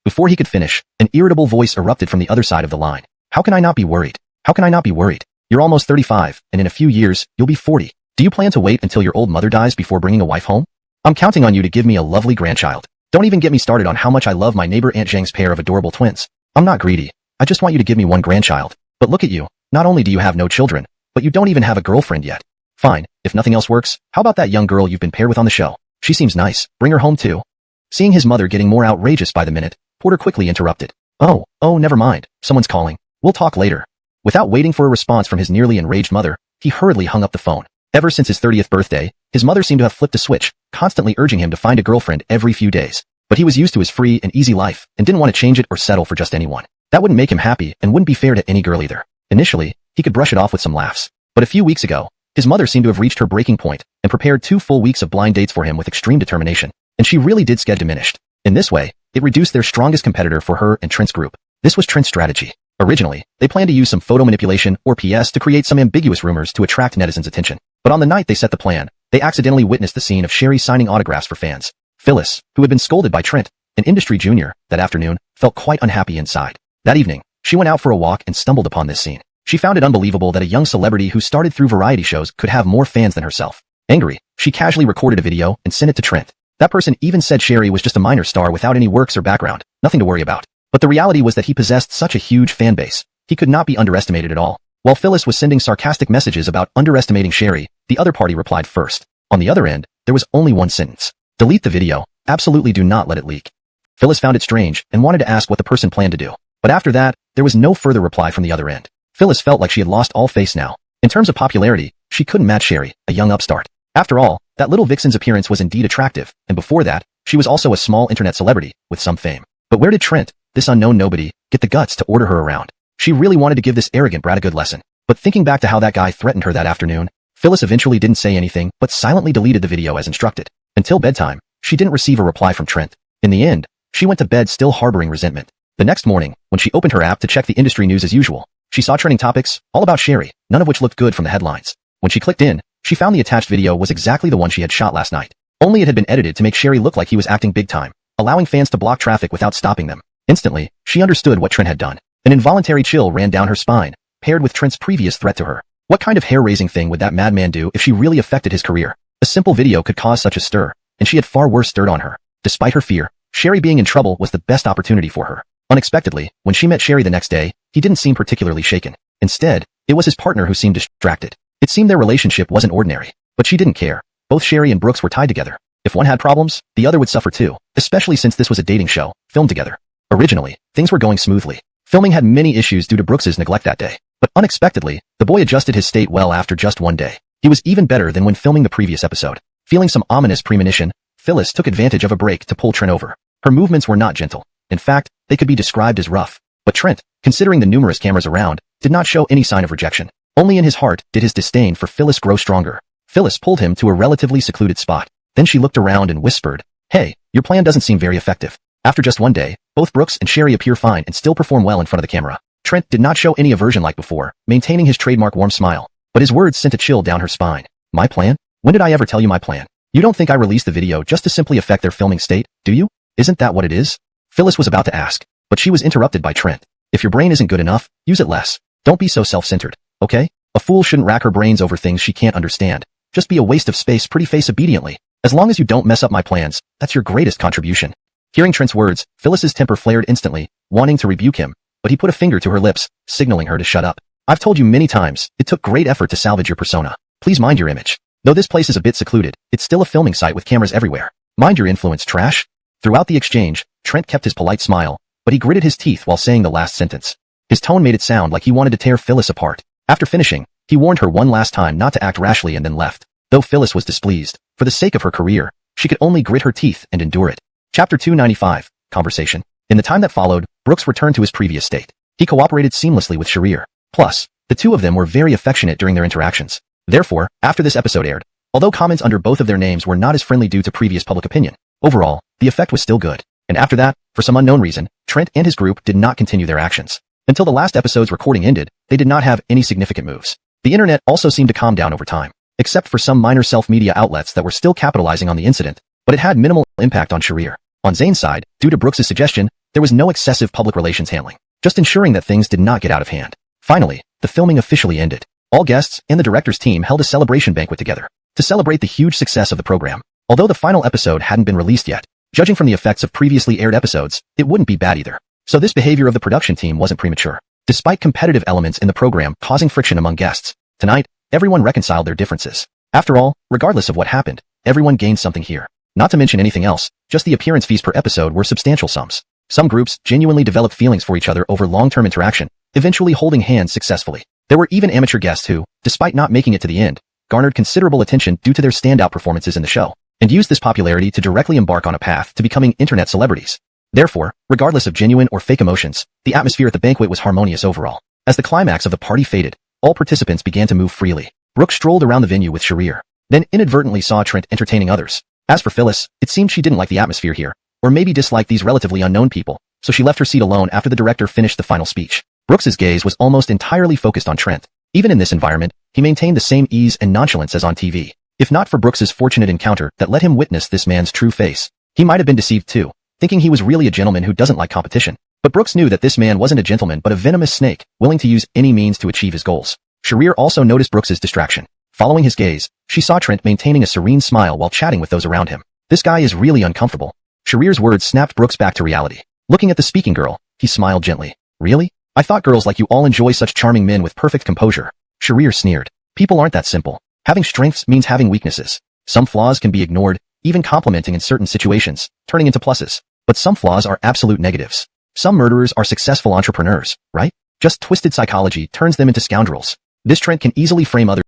Before he could finish, an irritable voice erupted from the other side of the line. How can I not be worried? How can I not be worried? You're almost 35, and in a few years, you'll be 40. Do you plan to wait until your old mother dies before bringing a wife home? I'm counting on you to give me a lovely grandchild. Don't even get me started on how much I love my neighbor Aunt Zhang's pair of adorable twins. I'm not greedy. I just want you to give me one grandchild. But look at you. Not only do you have no children, but you don't even have a girlfriend yet. Fine, if nothing else works, how about that young girl you've been paired with on the show? She seems nice. Bring her home too. Seeing his mother getting more outrageous by the minute, Porter quickly interrupted. Oh, never mind. Someone's calling. We'll talk later. Without waiting for a response from his nearly enraged mother, he hurriedly hung up the phone. Ever since his 30th birthday, his mother seemed to have flipped a switch, constantly urging him to find a girlfriend every few days. But he was used to his free and easy life and didn't want to change it or settle for just anyone. That wouldn't make him happy and wouldn't be fair to any girl either. Initially, he could brush it off with some laughs. But a few weeks ago, his mother seemed to have reached her breaking point and prepared 2 full weeks of blind dates for him with extreme determination. And she really did get diminished. In this way, it reduced their strongest competitor for her and Trent's group. This was Trent's strategy. Originally, they planned to use some photo manipulation or PS to create some ambiguous rumors to attract netizens' attention. But on the night they set the plan, they accidentally witnessed the scene of Sherry signing autographs for fans. Phyllis, who had been scolded by Trent, an industry junior, that afternoon, felt quite unhappy inside. That evening, she went out for a walk and stumbled upon this scene. She found it unbelievable that a young celebrity who started through variety shows could have more fans than herself. Angry, she casually recorded a video and sent it to Trent. That person even said Sherry was just a minor star without any works or background, nothing to worry about. But the reality was that he possessed such a huge fan base. He could not be underestimated at all. While Phyllis was sending sarcastic messages about underestimating Sherry, the other party replied first. On the other end, there was only one sentence. Delete the video. Absolutely do not let it leak. Phyllis found it strange and wanted to ask what the person planned to do. But after that, there was no further reply from the other end. Phyllis felt like she had lost all face now. In terms of popularity, she couldn't match Sherry, a young upstart. After all, that little vixen's appearance was indeed attractive, and before that, she was also a small internet celebrity with some fame. But where did Trent, this unknown nobody, get the guts to order her around? She really wanted to give this arrogant brat a good lesson. But thinking back to how that guy threatened her that afternoon, Phyllis eventually didn't say anything but silently deleted the video as instructed. Until bedtime, she didn't receive a reply from Trent. In the end, she went to bed still harboring resentment. The next morning, when she opened her app to check the industry news as usual, she saw trending topics, all about Sherry, none of which looked good from the headlines. When she clicked in, she found the attached video was exactly the one she had shot last night. Only it had been edited to make Sherry look like he was acting big time, allowing fans to block traffic without stopping them. Instantly, she understood what Trent had done. An involuntary chill ran down her spine, paired with Trent's previous threat to her. What kind of hair-raising thing would that madman do if she really affected his career? A simple video could cause such a stir, and she had far worse stirred on her. Despite her fear, Sherry being in trouble was the best opportunity for her. Unexpectedly, when she met Sherry the next day, he didn't seem particularly shaken. Instead, it was his partner who seemed distracted. It seemed their relationship wasn't ordinary, but she didn't care. Both Sherry and Brooks were tied together. If one had problems, the other would suffer too, especially since this was a dating show, filmed together. Originally, things were going smoothly. Filming had many issues due to Brooks's neglect that day. But unexpectedly, the boy adjusted his state well after just one day. He was even better than when filming the previous episode. Feeling some ominous premonition, Phyllis took advantage of a break to pull Trent over. Her movements were not gentle. In fact, they could be described as rough. But Trent, considering the numerous cameras around, did not show any sign of rejection. Only in his heart did his disdain for Phyllis grow stronger. Phyllis pulled him to a relatively secluded spot. Then she looked around and whispered, "Hey, your plan doesn't seem very effective." After just one day, both Brooks and Sherry appear fine and still perform well in front of the camera. Trent did not show any aversion like before, maintaining his trademark warm smile. But his words sent a chill down her spine. "My plan? When did I ever tell you my plan? You don't think I released the video just to simply affect their filming state, do you? Isn't that what it is?" Phyllis was about to ask, but she was interrupted by Trent. "If your brain isn't good enough, use it less. Don't be so self-centered, okay? A fool shouldn't rack her brains over things she can't understand. Just be a waste of space, pretty face obediently. As long as you don't mess up my plans, that's your greatest contribution." Hearing Trent's words, Phyllis's temper flared instantly, wanting to rebuke him, but he put a finger to her lips, signaling her to shut up. "I've told you many times, it took great effort to salvage your persona. Please mind your image. Though this place is a bit secluded, it's still a filming site with cameras everywhere. Mind your influence, trash." Throughout the exchange, Trent kept his polite smile, but he gritted his teeth while saying the last sentence. His tone made it sound like he wanted to tear Phyllis apart. After finishing, he warned her one last time not to act rashly and then left. Though Phyllis was displeased, for the sake of her career, she could only grit her teeth and endure it. Chapter 295, Conversation. In the time that followed, Brooks returned to his previous state. He cooperated seamlessly with Sharir. Plus, the two of them were very affectionate during their interactions. Therefore, after this episode aired, although comments under both of their names were not as friendly due to previous public opinion, overall, the effect was still good. And after that, for some unknown reason, Trent and his group did not continue their actions. Until the last episode's recording ended, they did not have any significant moves. The internet also seemed to calm down over time, except for some minor self-media outlets that were still capitalizing on the incident, but it had minimal impact on Sharir. On Zayn's side, due to Brooks' suggestion, there was no excessive public relations handling, just ensuring that things did not get out of hand. Finally, the filming officially ended. All guests and the director's team held a celebration banquet together to celebrate the huge success of the program. Although the final episode hadn't been released yet, judging from the effects of previously aired episodes, it wouldn't be bad either. So this behavior of the production team wasn't premature. Despite competitive elements in the program causing friction among guests, tonight, everyone reconciled their differences. After all, regardless of what happened, everyone gained something here. Not to mention anything else, just the appearance fees per episode were substantial sums. Some groups genuinely developed feelings for each other over long-term interaction, eventually holding hands successfully. There were even amateur guests who, despite not making it to the end, garnered considerable attention due to their standout performances in the show, and used this popularity to directly embark on a path to becoming internet celebrities. Therefore, regardless of genuine or fake emotions, the atmosphere at the banquet was harmonious overall. As the climax of the party faded, all participants began to move freely. Brooks strolled around the venue with Sharir, then inadvertently saw Trent entertaining others. As for Phyllis, it seemed she didn't like the atmosphere here, or maybe disliked these relatively unknown people, so she left her seat alone after the director finished the final speech. Brooks's gaze was almost entirely focused on Trent. Even in this environment, he maintained the same ease and nonchalance as on TV. If not for Brooks's fortunate encounter that let him witness this man's true face, he might have been deceived too, thinking he was really a gentleman who doesn't like competition. But Brooks knew that this man wasn't a gentleman but a venomous snake, willing to use any means to achieve his goals. Sharir also noticed Brooks's distraction. Following his gaze, she saw Trent maintaining a serene smile while chatting with those around him. "This guy is really uncomfortable." Sharir's words snapped Brooks back to reality. Looking at the speaking girl, He smiled gently. Really? I thought girls like you all enjoy such charming men with perfect composure. Sharir sneered. People aren't that simple. Having strengths means having weaknesses. Some flaws can be ignored, even complimenting in certain situations, turning into pluses. But some flaws are absolute negatives. Some murderers are successful entrepreneurs, right? Just twisted psychology turns them into scoundrels. This Trent can easily frame others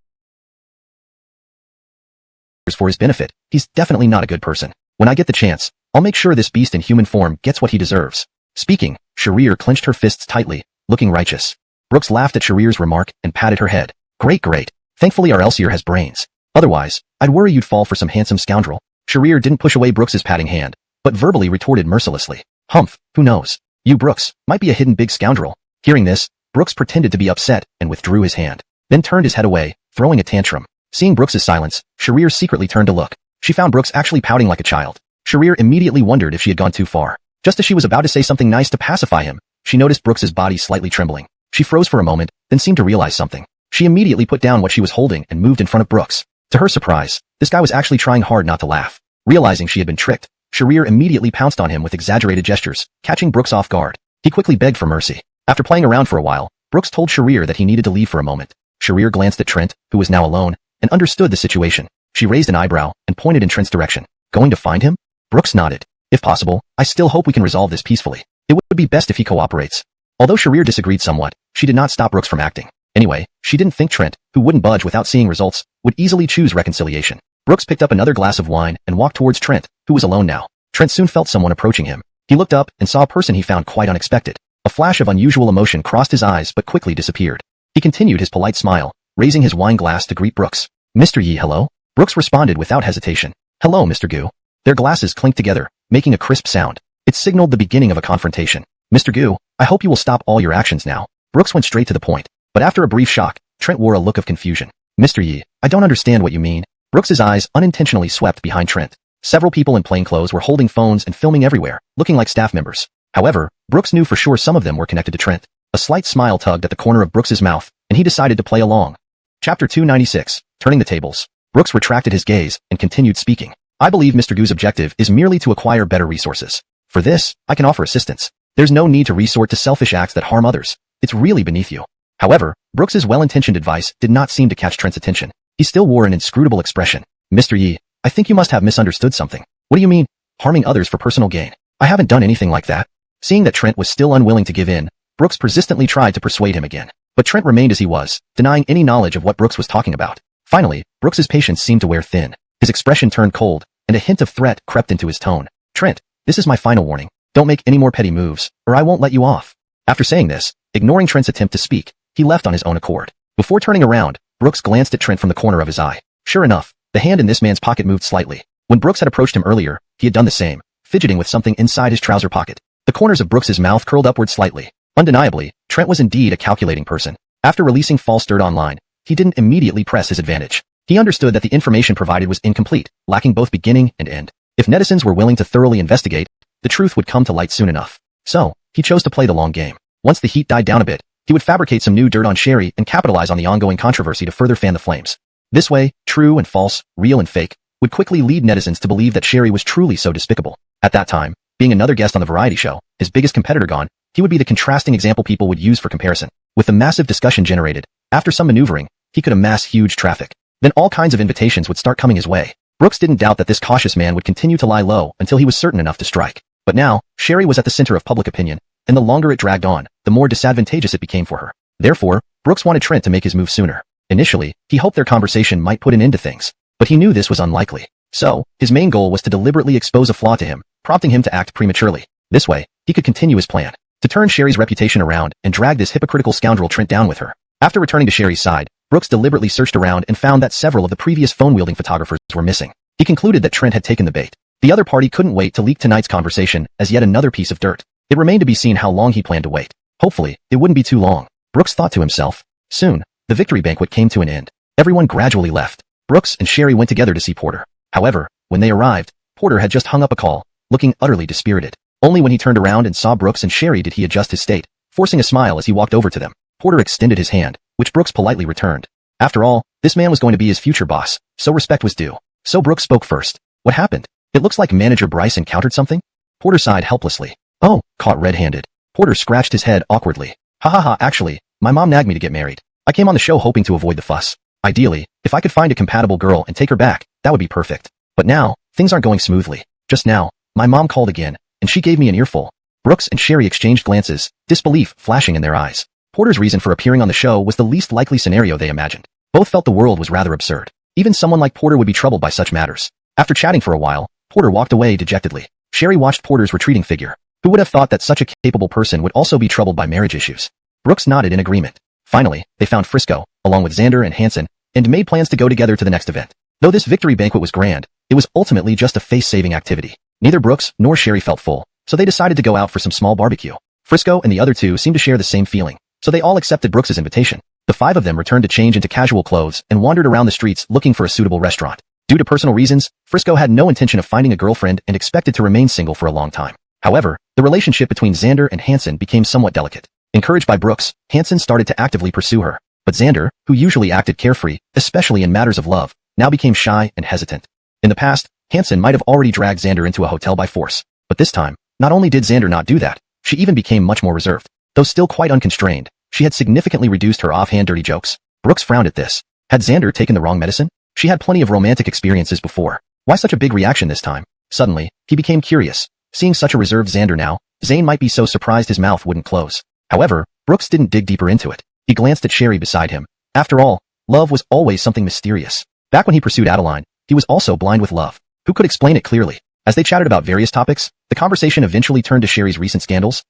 for his benefit. He's definitely not a good person. When I get the chance, I'll make sure this beast in human form gets what he deserves. Speaking, Sharir clenched her fists tightly, looking righteous. Brooks laughed at Sharir's remark and patted her head. Great, great. Thankfully our Elsier has brains. Otherwise, I'd worry you'd fall for some handsome scoundrel. Sharir didn't push away Brooks's patting hand, but verbally retorted mercilessly. Humph, who knows? You, Brooks, might be a hidden big scoundrel. Hearing this, Brooks pretended to be upset and withdrew his hand, then turned his head away, throwing a tantrum. Seeing Brooks's silence, Sharir secretly turned to look. She found Brooks actually pouting like a child. Sharir immediately wondered if she had gone too far. Just as she was about to say something nice to pacify him, she noticed Brooks's body slightly trembling. She froze for a moment, then seemed to realize something. She immediately put down what she was holding and moved in front of Brooks. To her surprise, this guy was actually trying hard not to laugh. Realizing she had been tricked, Sharir immediately pounced on him with exaggerated gestures, catching Brooks off guard. He quickly begged for mercy. After playing around for a while, Brooks told Sharir that he needed to leave for a moment. Sharir glanced at Trent, who was now alone, and understood the situation. She raised an eyebrow and pointed in Trent's direction. Going to find him? Brooks nodded. If possible, I still hope we can resolve this peacefully. It would be best if he cooperates. Although Sharir disagreed somewhat, she did not stop Brooks from acting. Anyway, she didn't think Trent, who wouldn't budge without seeing results, would easily choose reconciliation. Brooks picked up another glass of wine and walked towards Trent, who was alone now. Trent soon felt someone approaching him. He looked up and saw a person he found quite unexpected. A flash of unusual emotion crossed his eyes but quickly disappeared. He continued his polite smile, raising his wine glass to greet Brooks. Mr. Yi, hello? Brooks responded without hesitation. Hello, Mr. Gu. Their glasses clinked together, making a crisp sound. It signaled the beginning of a confrontation. Mr. Gu, I hope you will stop all your actions now. Brooks went straight to the point. But after a brief shock, Trent wore a look of confusion. Mr. Yi, I don't understand what you mean. Brooks's eyes unintentionally swept behind Trent. Several people in plainclothes were holding phones and filming everywhere, looking like staff members. However, Brooks knew for sure some of them were connected to Trent. A slight smile tugged at the corner of Brooks's mouth, and he decided to play along. Chapter 296, Turning the Tables. Brooks retracted his gaze and continued speaking. I believe Mr. Gu's objective is merely to acquire better resources. For this, I can offer assistance. There's no need to resort to selfish acts that harm others. It's really beneath you. However, Brooks's well-intentioned advice did not seem to catch Trent's attention. He still wore an inscrutable expression. Mr. Yi, I think you must have misunderstood something. What do you mean? Harming others for personal gain? I haven't done anything like that. Seeing that Trent was still unwilling to give in, Brooks persistently tried to persuade him again. But Trent remained as he was, denying any knowledge of what Brooks was talking about. Finally, Brooks's patience seemed to wear thin. His expression turned cold, and a hint of threat crept into his tone. Trent, this is my final warning. Don't make any more petty moves, or I won't let you off. After saying this, ignoring Trent's attempt to speak, he left on his own accord. Before turning around, Brooks glanced at Trent from the corner of his eye. Sure enough, the hand in this man's pocket moved slightly. When Brooks had approached him earlier, he had done the same, fidgeting with something inside his trouser pocket. The corners of Brooks's mouth curled upward slightly. Undeniably, Trent was indeed a calculating person. After releasing false dirt online, he didn't immediately press his advantage. He understood that the information provided was incomplete, lacking both beginning and end. If netizens were willing to thoroughly investigate, the truth would come to light soon enough. So, he chose to play the long game. Once the heat died down a bit, he would fabricate some new dirt on Sherry and capitalize on the ongoing controversy to further fan the flames. This way, true and false, real and fake, would quickly lead netizens to believe that Sherry was truly so despicable. At that time, being another guest on the variety show, his biggest competitor gone, he would be the contrasting example people would use for comparison. With the massive discussion generated, after some maneuvering, he could amass huge traffic. Then all kinds of invitations would start coming his way. Brooks didn't doubt that this cautious man would continue to lie low until he was certain enough to strike. But now, Sherry was at the center of public opinion, and the longer it dragged on, the more disadvantageous it became for her. Therefore, Brooks wanted Trent to make his move sooner. Initially, he hoped their conversation might put an end to things, but he knew this was unlikely. So, his main goal was to deliberately expose a flaw to him, prompting him to act prematurely. This way, he could continue his plan, to turn Sherry's reputation around and drag this hypocritical scoundrel Trent down with her. After returning to Sherry's side, Brooks deliberately searched around and found that several of the previous phone-wielding photographers were missing. He concluded that Trent had taken the bait. The other party couldn't wait to leak tonight's conversation as yet another piece of dirt. It remained to be seen how long he planned to wait. Hopefully, it wouldn't be too long. Brooks thought to himself. Soon, the victory banquet came to an end. Everyone gradually left. Brooks and Sherry went together to see Porter. However, when they arrived, Porter had just hung up a call, looking utterly dispirited. Only when he turned around and saw Brooks and Sherry did he adjust his state, forcing a smile as he walked over to them. Porter extended his hand, which Brooks politely returned. After all, this man was going to be his future boss, so respect was due. So Brooks spoke first. What happened? It looks like Manager Bryce encountered something? Porter sighed helplessly. Oh, caught red-handed. Porter scratched his head awkwardly. Ha ha ha, actually, my mom nagged me to get married. I came on the show hoping to avoid the fuss. Ideally, if I could find a compatible girl and take her back, that would be perfect. But now, things aren't going smoothly. Just now, my mom called again, and she gave me an earful. Brooks and Sherry exchanged glances, disbelief flashing in their eyes. Porter's reason for appearing on the show was the least likely scenario they imagined. Both felt the world was rather absurd. Even someone like Porter would be troubled by such matters. After chatting for a while, Porter walked away dejectedly. Sherry watched Porter's retreating figure. Who would have thought that such a capable person would also be troubled by marriage issues? Brooks nodded in agreement. Finally, they found Frisco, along with Xander and Hansen, and made plans to go together to the next event. Though this victory banquet was grand, it was ultimately just a face-saving activity. Neither Brooks nor Sherry felt full, so they decided to go out for some small barbecue. Frisco and the other two seemed to share the same feeling, so they all accepted Brooks's invitation. The five of them returned to change into casual clothes and wandered around the streets looking for a suitable restaurant. Due to personal reasons, Frisco had no intention of finding a girlfriend and expected to remain single for a long time. However, the relationship between Xander and Hansen became somewhat delicate. Encouraged by Brooks, Hansen started to actively pursue her. But Xander, who usually acted carefree, especially in matters of love, now became shy and hesitant. In the past, Hansen might have already dragged Xander into a hotel by force. But this time, not only did Xander not do that, she even became much more reserved. Though still quite unconstrained, she had significantly reduced her offhand dirty jokes. Brooks frowned at this. Had Xander taken the wrong medicine? She had plenty of romantic experiences before. Why such a big reaction this time? Suddenly, he became curious. Seeing such a reserved Xander now, Zane might be so surprised his mouth wouldn't close. However, Brooks didn't dig deeper into it. He glanced at Sherry beside him. After all, love was always something mysterious. Back when he pursued Adeline, he was also blind with love. Who could explain it clearly? As they chatted about various topics, the conversation eventually turned to Sherry's recent scandals.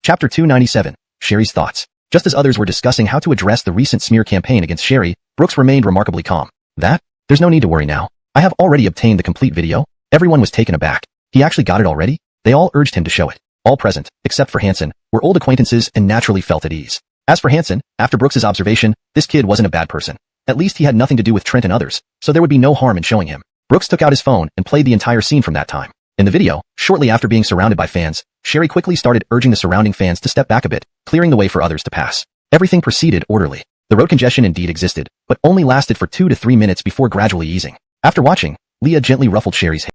Chapter 297, Sherry's Thoughts. Just as others were discussing how to address the recent smear campaign against Sherry, Brooks remained remarkably calm. There's no need to worry now. I have already obtained the complete video. Everyone was taken aback. He actually got it already? They all urged him to show it. All present, except for Hansen, were old acquaintances and naturally felt at ease. As for Hansen, after Brooks's observation, this kid wasn't a bad person. At least he had nothing to do with Trent and others, so there would be no harm in showing him. Brooks took out his phone and played the entire scene from that time. In the video, shortly after being surrounded by fans, Sherry quickly started urging the surrounding fans to step back a bit, clearing the way for others to pass. Everything proceeded orderly. The road congestion indeed existed, but only lasted for 2 to 3 minutes before gradually easing. After watching, Leah gently ruffled Sherry's hair.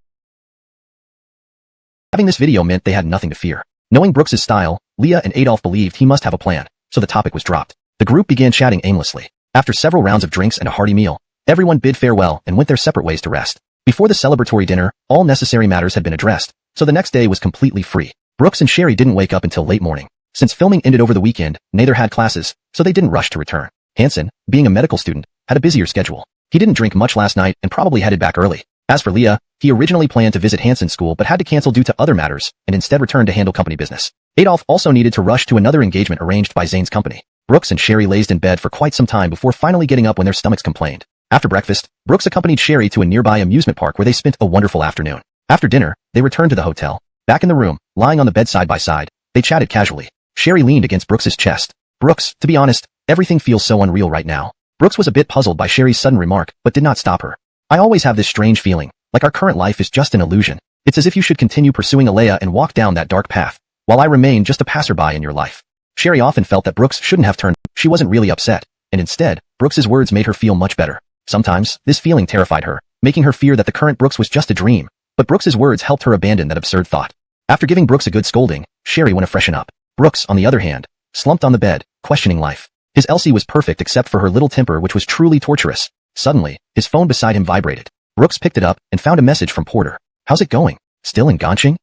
Having this video meant they had nothing to fear. Knowing Brooks's style, Leah and Adolf believed he must have a plan, so the topic was dropped. The group began chatting aimlessly. After several rounds of drinks and a hearty meal, everyone bid farewell and went their separate ways to rest. Before the celebratory dinner, all necessary matters had been addressed, so the next day was completely free. Brooks and Sherry didn't wake up until late morning. Since filming ended over the weekend, neither had classes, so they didn't rush to return. Hansen, being a medical student, had a busier schedule. He didn't drink much last night and probably headed back early. As for Leah, he originally planned to visit Hansen's school but had to cancel due to other matters and instead returned to handle company business. Adolf also needed to rush to another engagement arranged by Zane's company. Brooks and Sherry lazed in bed for quite some time before finally getting up when their stomachs complained. After breakfast, Brooks accompanied Sherry to a nearby amusement park where they spent a wonderful afternoon. After dinner, they returned to the hotel. Back in the room, lying on the bed side by side, they chatted casually. Sherry leaned against Brooks's chest. Brooks, to be honest, everything feels so unreal right now. Brooks was a bit puzzled by Sherry's sudden remark, but did not stop her. I always have this strange feeling, like our current life is just an illusion. It's as if you should continue pursuing Alea and walk down that dark path, while I remain just a passerby in your life. Sherry often felt that Brooks shouldn't have turned. She wasn't really upset, and instead, Brooks's words made her feel much better. Sometimes, this feeling terrified her, making her fear that the current Brooks was just a dream, but Brooks's words helped her abandon that absurd thought. After giving Brooks a good scolding, Sherry went to freshen up. Brooks, on the other hand, slumped on the bed, questioning life. His Elsie was perfect except for her little temper, which was truly torturous. Suddenly, his phone beside him vibrated. Brooks picked it up and found a message from Porter. How's it going? Still in Ganching?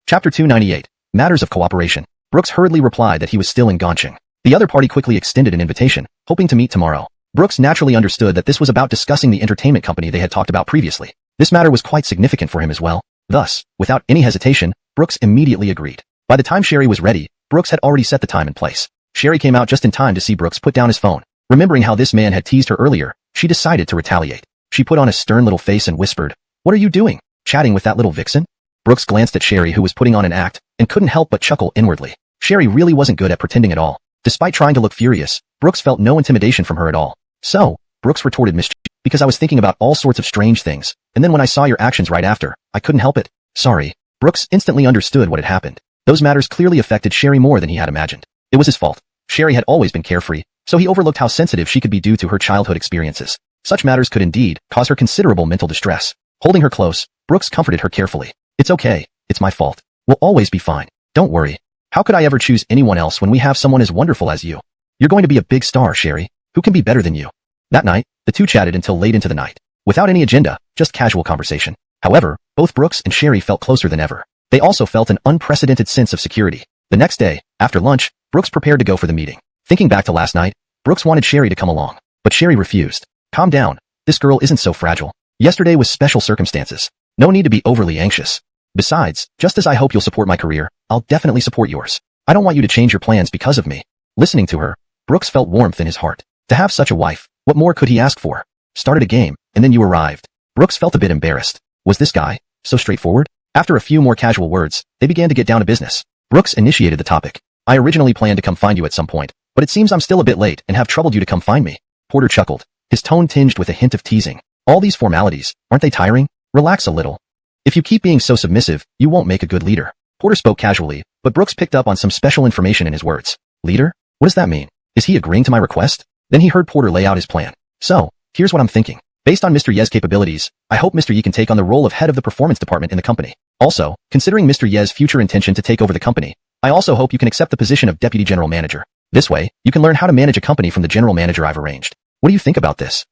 Chapter 298, Matters of Cooperation. Brooks hurriedly replied that he was still in Ganching. The other party quickly extended an invitation, hoping to meet tomorrow. Brooks naturally understood that this was about discussing the entertainment company they had talked about previously. This matter was quite significant for him as well. Thus, without any hesitation, Brooks immediately agreed. By the time Sherry was ready, Brooks had already set the time and place. Sherry came out just in time to see Brooks put down his phone. Remembering how this man had teased her earlier, she decided to retaliate. She put on a stern little face and whispered, "What are you doing? Chatting with that little vixen?" Brooks glanced at Sherry, who was putting on an act, and couldn't help but chuckle inwardly. Sherry really wasn't good at pretending at all. Despite trying to look furious, Brooks felt no intimidation from her at all. So, Brooks retorted mischief, because I was thinking about all sorts of strange things, and then when I saw your actions right after, I couldn't help it. Sorry. Brooks instantly understood what had happened. Those matters clearly affected Sherry more than he had imagined. It was his fault. Sherry had always been carefree, so he overlooked how sensitive she could be due to her childhood experiences. Such matters could indeed cause her considerable mental distress. Holding her close, Brooks comforted her carefully. It's okay. It's my fault. We'll always be fine. Don't worry. How could I ever choose anyone else when we have someone as wonderful as you? You're going to be a big star, Sherry. Who can be better than you? That night, the two chatted until late into the night. Without any agenda, just casual conversation. However, both Brooks and Sherry felt closer than ever. They also felt an unprecedented sense of security. The next day, after lunch, Brooks prepared to go for the meeting. Thinking back to last night, Brooks wanted Sherry to come along, but Sherry refused. Calm down. This girl isn't so fragile. Yesterday was special circumstances. No need to be overly anxious. Besides, just as I hope you'll support my career, I'll definitely support yours. I don't want you to change your plans because of me. Listening to her, Brooks felt warmth in his heart. To have such a wife, what more could he ask for? Started a game, and then you arrived. Brooks felt a bit embarrassed. Was this guy so straightforward? After a few more casual words, they began to get down to business. Brooks initiated the topic. I originally planned to come find you at some point, but it seems I'm still a bit late and have troubled you to come find me. Porter chuckled, his tone tinged with a hint of teasing. All these formalities, aren't they tiring? Relax a little. If you keep being so submissive, you won't make a good leader. Porter spoke casually, but Brooks picked up on some special information in his words. Leader? What does that mean? Is he agreeing to my request? Then he heard Porter lay out his plan. So, here's what I'm thinking. Based on Mr. Ye's capabilities, I hope Mr. Ye can take on the role of head of the performance department in the company. Also, considering Mr. Ye's future intention to take over the company, I also hope you can accept the position of deputy general manager. This way, you can learn how to manage a company from the general manager I've arranged. What do you think about this?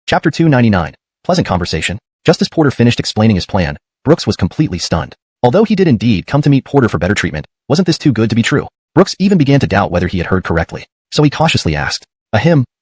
Chapter 299. Pleasant conversation. Just as Porter finished explaining his plan, Brooks was completely stunned. Although he did indeed come to meet Porter for better treatment, wasn't this too good to be true? Brooks even began to doubt whether he had heard correctly. So he cautiously asked,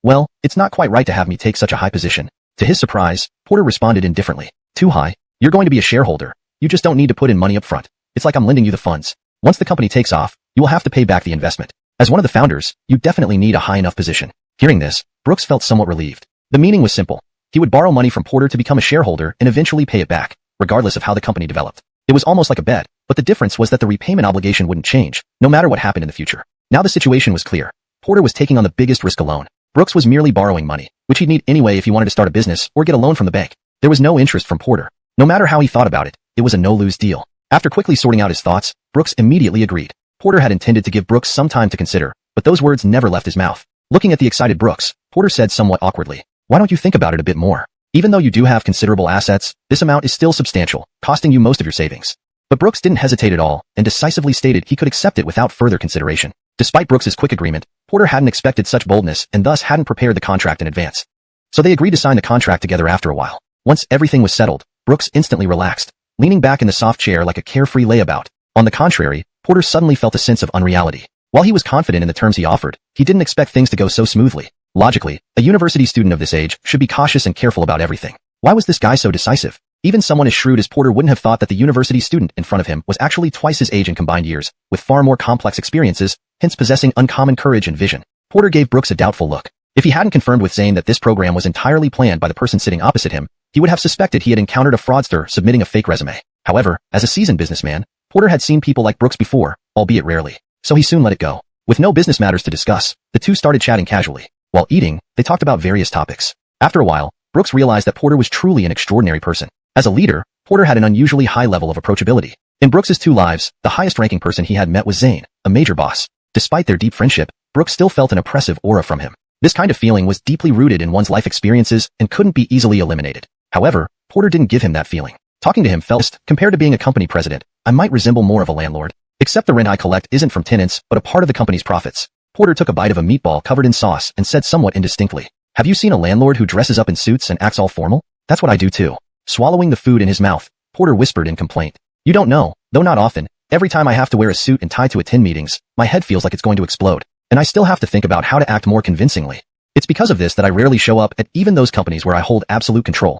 well, it's not quite right to have me take such a high position. To his surprise, Porter responded indifferently. Too high? You're going to be a shareholder. You just don't need to put in money up front. It's like I'm lending you the funds. Once the company takes off, you will have to pay back the investment. As one of the founders, you definitely need a high enough position. Hearing this, Brooks felt somewhat relieved. The meaning was simple. He would borrow money from Porter to become a shareholder and eventually pay it back, regardless of how the company developed. It was almost like a bet, but the difference was that the repayment obligation wouldn't change, no matter what happened in the future. Now the situation was clear. Porter was taking on the biggest risk alone. Brooks was merely borrowing money, which he'd need anyway if he wanted to start a business or get a loan from the bank. There was no interest from Porter. No matter how he thought about it, it was a no-lose deal. After quickly sorting out his thoughts, Brooks immediately agreed. Porter had intended to give Brooks some time to consider, but those words never left his mouth. Looking at the excited Brooks, Porter said somewhat awkwardly, why don't you think about it a bit more? Even though you do have considerable assets, this amount is still substantial, costing you most of your savings. But Brooks didn't hesitate at all, and decisively stated he could accept it without further consideration. Despite Brooks's quick agreement, Porter hadn't expected such boldness and thus hadn't prepared the contract in advance. So they agreed to sign the contract together after a while. Once everything was settled, Brooks instantly relaxed, leaning back in the soft chair like a carefree layabout. On the contrary, Porter suddenly felt a sense of unreality. While he was confident in the terms he offered, he didn't expect things to go so smoothly. Logically, a university student of this age should be cautious and careful about everything. Why was this guy so decisive? Even someone as shrewd as Porter wouldn't have thought that the university student in front of him was actually twice his age in combined years, with far more complex experiences, hence possessing uncommon courage and vision. Porter gave Brooks a doubtful look. If he hadn't confirmed with Zane that this program was entirely planned by the person sitting opposite him, he would have suspected he had encountered a fraudster submitting a fake resume. However, as a seasoned businessman, Porter had seen people like Brooks before, albeit rarely, so he soon let it go. With no business matters to discuss, the two started chatting casually. While eating, they talked about various topics. After a while, Brooks realized that Porter was truly an extraordinary person. As a leader, Porter had an unusually high level of approachability. In Brooks's two lives, the highest-ranking person he had met was Zane, a major boss. Despite their deep friendship, Brooks still felt an oppressive aura from him. This kind of feeling was deeply rooted in one's life experiences and couldn't be easily eliminated. However, Porter didn't give him that feeling. Talking to him felt, compared to being a company president, I might resemble more of a landlord. Except the rent I collect isn't from tenants, but a part of the company's profits. Porter took a bite of a meatball covered in sauce and said somewhat indistinctly, have you seen a landlord who dresses up in suits and acts all formal? That's what I do too. Swallowing the food in his mouth, Porter whispered in complaint. You don't know, though not often. Every time I have to wear a suit and tie to attend meetings, my head feels like it's going to explode. And I still have to think about how to act more convincingly. It's because of this that I rarely show up at even those companies where I hold absolute control.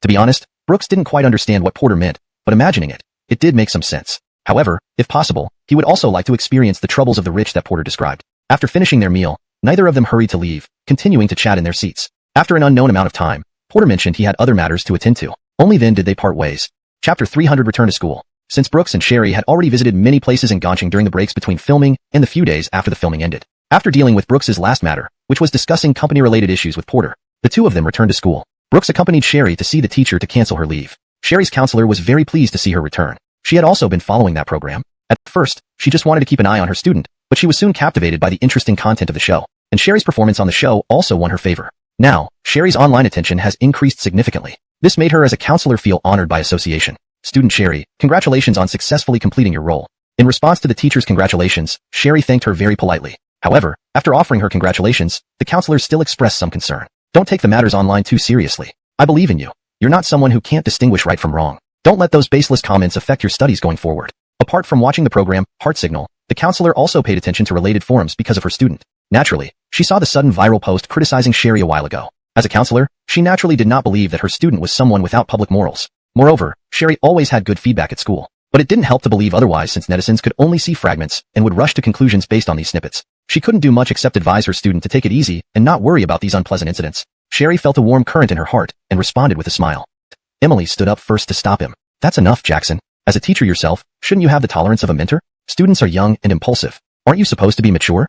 To be honest, Brooks didn't quite understand what Porter meant, but imagining it, it did make some sense. However, if possible, he would also like to experience the troubles of the rich that Porter described. After finishing their meal, neither of them hurried to leave, continuing to chat in their seats. After an unknown amount of time, Porter mentioned he had other matters to attend to. Only then did they part ways. Chapter 300 Return to School. Since Brooks and Sherry had already visited many places in Gongcheng during the breaks between filming and the few days after the filming ended. After dealing with Brooks's last matter, which was discussing company-related issues with Porter, the two of them returned to school. Brooks accompanied Sherry to see the teacher to cancel her leave. Sherry's counselor was very pleased to see her return. She had also been following that program. At first, she just wanted to keep an eye on her student, but she was soon captivated by the interesting content of the show, and Sherry's performance on the show also won her favor. Now, Sherry's online attention has increased significantly. This made her as a counselor feel honored by association. Student Sherry, congratulations on successfully completing your role. In response to the teacher's congratulations, Sherry thanked her very politely. However, after offering her congratulations, the counselor still expressed some concern. Don't take the matters online too seriously. I believe in you. You're not someone who can't distinguish right from wrong. Don't let those baseless comments affect your studies going forward. Apart from watching the program, Heart Signal, the counselor also paid attention to related forums because of her student. Naturally, she saw the sudden viral post criticizing Sherry a while ago. As a counselor, she naturally did not believe that her student was someone without public morals. Moreover, Sherry always had good feedback at school. But it didn't help to believe otherwise since netizens could only see fragments and would rush to conclusions based on these snippets. She couldn't do much except advise her student to take it easy and not worry about these unpleasant incidents. Sherry felt a warm current in her heart and responded with a smile. Emily stood up first to stop him. That's enough, Jackson. As a teacher yourself, shouldn't you have the tolerance of a mentor? Students are young and impulsive. Aren't you supposed to be mature?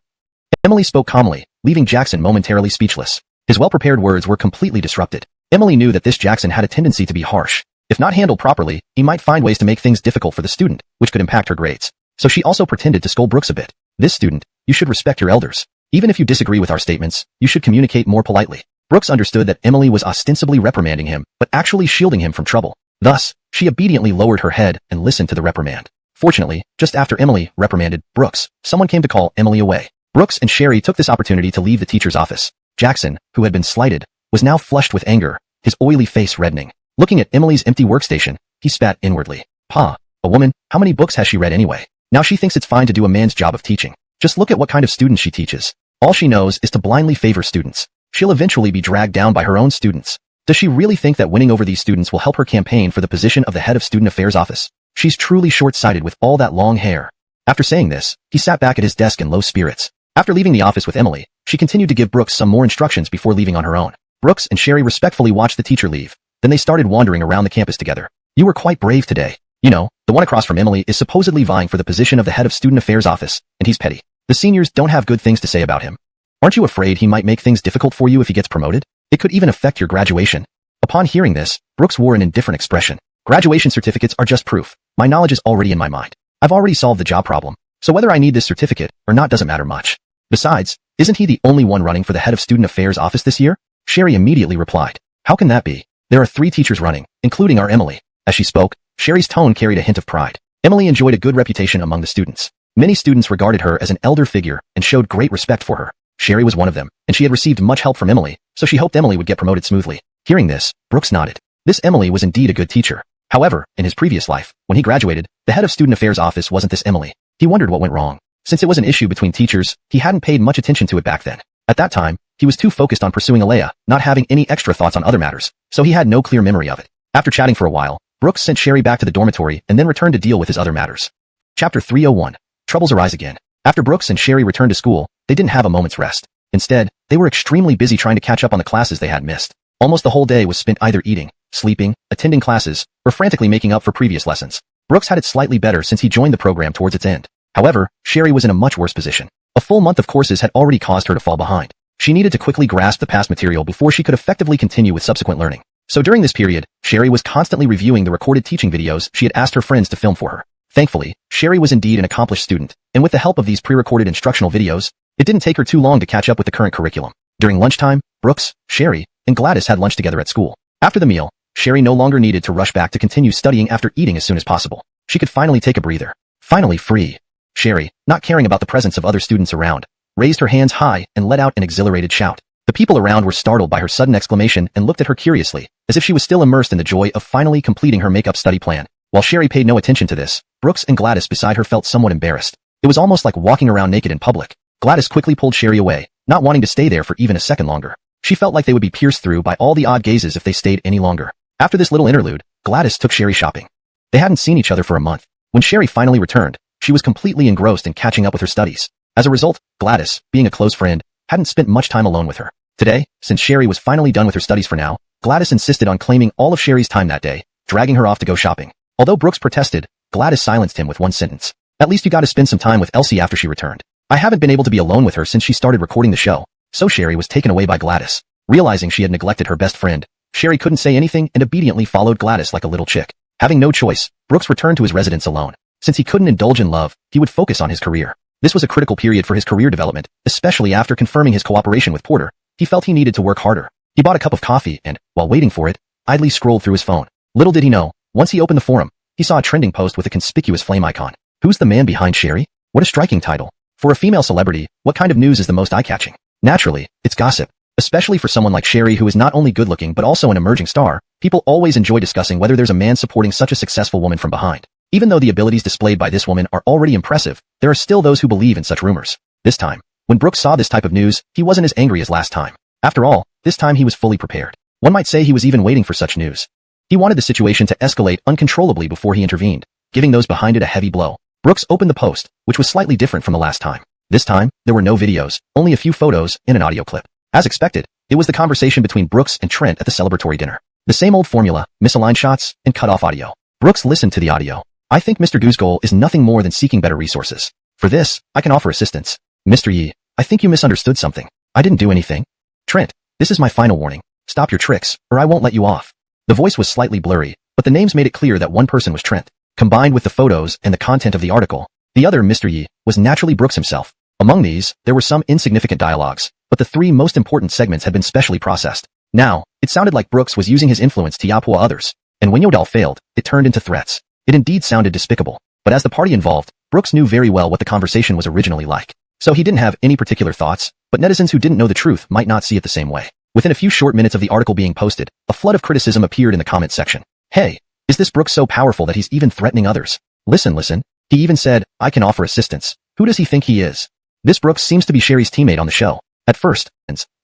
Emily spoke calmly, leaving Jackson momentarily speechless. His well-prepared words were completely disrupted. Emily knew that this Jackson had a tendency to be harsh. If not handled properly, he might find ways to make things difficult for the student, which could impact her grades. So she also pretended to scold Brooks a bit. This student, you should respect your elders. Even if you disagree with our statements, you should communicate more politely. Brooks understood that Emily was ostensibly reprimanding him, but actually shielding him from trouble. Thus, she obediently lowered her head and listened to the reprimand. Fortunately, just after Emily reprimanded Brooks, someone came to call Emily away. Brooks and Sherry took this opportunity to leave the teacher's office. Jackson, who had been slighted, was now flushed with anger, his oily face reddening. Looking at Emily's empty workstation, he spat inwardly. Pa, a woman, how many books has she read anyway? Now she thinks it's fine to do a man's job of teaching. Just look at what kind of students she teaches. All she knows is to blindly favor students. She'll eventually be dragged down by her own students. Does she really think that winning over these students will help her campaign for the position of the head of student affairs office? She's truly short-sighted with all that long hair. After saying this, he sat back at his desk in low spirits. After leaving the office with Emily, she continued to give Brooks some more instructions before leaving on her own. Brooks and Sherry respectfully watched the teacher leave. Then they started wandering around the campus together. You were quite brave today. You know, the one across from Emily is supposedly vying for the position of the head of student affairs office, and he's petty. The seniors don't have good things to say about him. Aren't you afraid he might make things difficult for you if he gets promoted? It could even affect your graduation. Upon hearing this, Brooks wore an indifferent expression. Graduation certificates are just proof. My knowledge is already in my mind. I've already solved the job problem, so whether I need this certificate or not doesn't matter much. Besides, isn't he the only one running for the head of student affairs office this year? Sherry immediately replied. How can that be? There are 3 teachers running, including our Emily. As she spoke, Sherry's tone carried a hint of pride. Emily enjoyed a good reputation among the students. Many students regarded her as an elder figure and showed great respect for her. Sherry was one of them, and she had received much help from Emily, so she hoped Emily would get promoted smoothly. Hearing this, Brooks nodded. This Emily was indeed a good teacher. However, in his previous life, when he graduated, the head of student affairs office wasn't this Emily. He wondered what went wrong. Since it was an issue between teachers, he hadn't paid much attention to it back then. At that time, he was too focused on pursuing Alea, not having any extra thoughts on other matters, so he had no clear memory of it. After chatting for a while, Brooks sent Sherry back to the dormitory and then returned to deal with his other matters. Chapter 301. Troubles arise again. After Brooks and Sherry returned to school, they didn't have a moment's rest. Instead, they were extremely busy trying to catch up on the classes they had missed. Almost the whole day was spent either eating, sleeping, attending classes, or frantically making up for previous lessons. Brooks had it slightly better since he joined the program towards its end. However, Sherry was in a much worse position. A full month of courses had already caused her to fall behind. She needed to quickly grasp the past material before she could effectively continue with subsequent learning. So during this period, Sherry was constantly reviewing the recorded teaching videos she had asked her friends to film for her. Thankfully, Sherry was indeed an accomplished student, and with the help of these pre-recorded instructional videos, it didn't take her too long to catch up with the current curriculum. During lunchtime, Brooks, Sherry, and Gladys had lunch together at school. After the meal, Sherry no longer needed to rush back to continue studying after eating as soon as possible. She could finally take a breather. Finally free. Sherry, not caring about the presence of other students around, raised her hands high and let out an exhilarated shout. The people around were startled by her sudden exclamation and looked at her curiously, as if she was still immersed in the joy of finally completing her makeup study plan. While Sherry paid no attention to this, Brooks and Gladys beside her felt somewhat embarrassed. It was almost like walking around naked in public. Gladys quickly pulled Sherry away, not wanting to stay there for even a second longer. She felt like they would be pierced through by all the odd gazes if they stayed any longer. After this little interlude, Gladys took Sherry shopping. They hadn't seen each other for a month. When Sherry finally returned, she was completely engrossed in catching up with her studies. As a result, Gladys, being a close friend, hadn't spent much time alone with her. Today, since Sherry was finally done with her studies for now, Gladys insisted on claiming all of Sherry's time that day, dragging her off to go shopping. Although Brooks protested, Gladys silenced him with one sentence. At least you got to spend some time with Elsie after she returned. I haven't been able to be alone with her since she started recording the show. So Sherry was taken away by Gladys. Realizing she had neglected her best friend, Sherry couldn't say anything and obediently followed Gladys like a little chick. Having no choice, Brooks returned to his residence alone. Since he couldn't indulge in love, he would focus on his career. This was a critical period for his career development, especially after confirming his cooperation with Porter. He felt he needed to work harder. He bought a cup of coffee and, while waiting for it, idly scrolled through his phone. Little did he know, once he opened the forum, he saw a trending post with a conspicuous flame icon. Who's the man behind Sherry? What a striking title. For a female celebrity, what kind of news is the most eye-catching? Naturally, it's gossip. Especially for someone like Sherry who is not only good-looking but also an emerging star, people always enjoy discussing whether there's a man supporting such a successful woman from behind. Even though the abilities displayed by this woman are already impressive, there are still those who believe in such rumors. This time, when Brooks saw this type of news, he wasn't as angry as last time. After all, this time he was fully prepared. One might say he was even waiting for such news. He wanted the situation to escalate uncontrollably before he intervened, giving those behind it a heavy blow. Brooks opened the post, which was slightly different from the last time. This time, there were no videos, only a few photos and an audio clip. As expected, it was the conversation between Brooks and Trent at the celebratory dinner. The same old formula, misaligned shots, and cut-off audio. Brooks listened to the audio. I think Mr. Gu's goal is nothing more than seeking better resources. For this, I can offer assistance. Mr. Yi, I think you misunderstood something. I didn't do anything. Trent, this is my final warning. Stop your tricks, or I won't let you off. The voice was slightly blurry, but the names made it clear that one person was Trent. Combined with the photos and the content of the article, the other, Mr. Yi, was naturally Brooks himself. Among these, there were some insignificant dialogues, but the three most important segments had been specially processed. Now, it sounded like Brooks was using his influence to yapua others, and when Yodal failed, it turned into threats. It indeed sounded despicable, but as the party involved, Brooks knew very well what the conversation was originally like. So he didn't have any particular thoughts, but netizens who didn't know the truth might not see it the same way. Within a few short minutes of the article being posted, a flood of criticism appeared in the comment section. Hey, is this Brooks so powerful that he's even threatening others? Listen. He even said, I can offer assistance. Who does he think he is? This Brooks seems to be Sherry's teammate on the show. At first,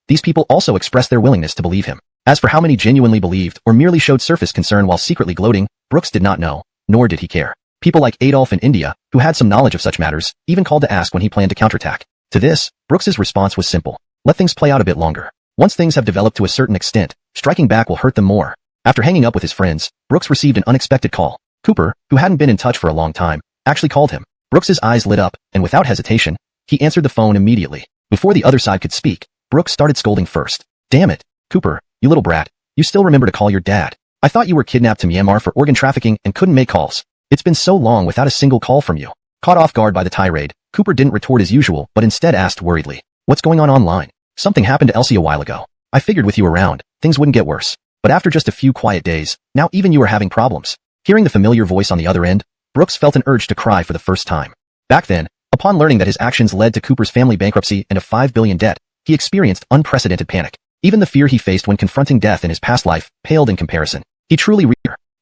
these people also expressed their willingness to believe him. As for how many genuinely believed or merely showed surface concern while secretly gloating, Brooks did not know, nor did he care. People like Adolf in India, who had some knowledge of such matters, even called to ask when he planned to counterattack. To this, Brooks's response was simple. Let things play out a bit longer. Once things have developed to a certain extent, striking back will hurt them more. After hanging up with his friends, Brooks received an unexpected call. Cooper, who hadn't been in touch for a long time, actually called him. Brooks's eyes lit up, and without hesitation, he answered the phone immediately. Before the other side could speak, Brooks started scolding first. Damn it, Cooper, you little brat. You still remember to call your dad. I thought you were kidnapped to Myanmar for organ trafficking and couldn't make calls. It's been so long without a single call from you. Caught off guard by the tirade, Cooper didn't retort as usual but instead asked worriedly. What's going on online? Something happened to Elsie a while ago. I figured with you around, things wouldn't get worse. But after just a few quiet days, now even you are having problems. Hearing the familiar voice on the other end, Brooks felt an urge to cry for the first time. Back then, upon learning that his actions led to Cooper's family bankruptcy and a $5 billion debt, he experienced unprecedented panic. Even the fear he faced when confronting death in his past life paled in comparison. He truly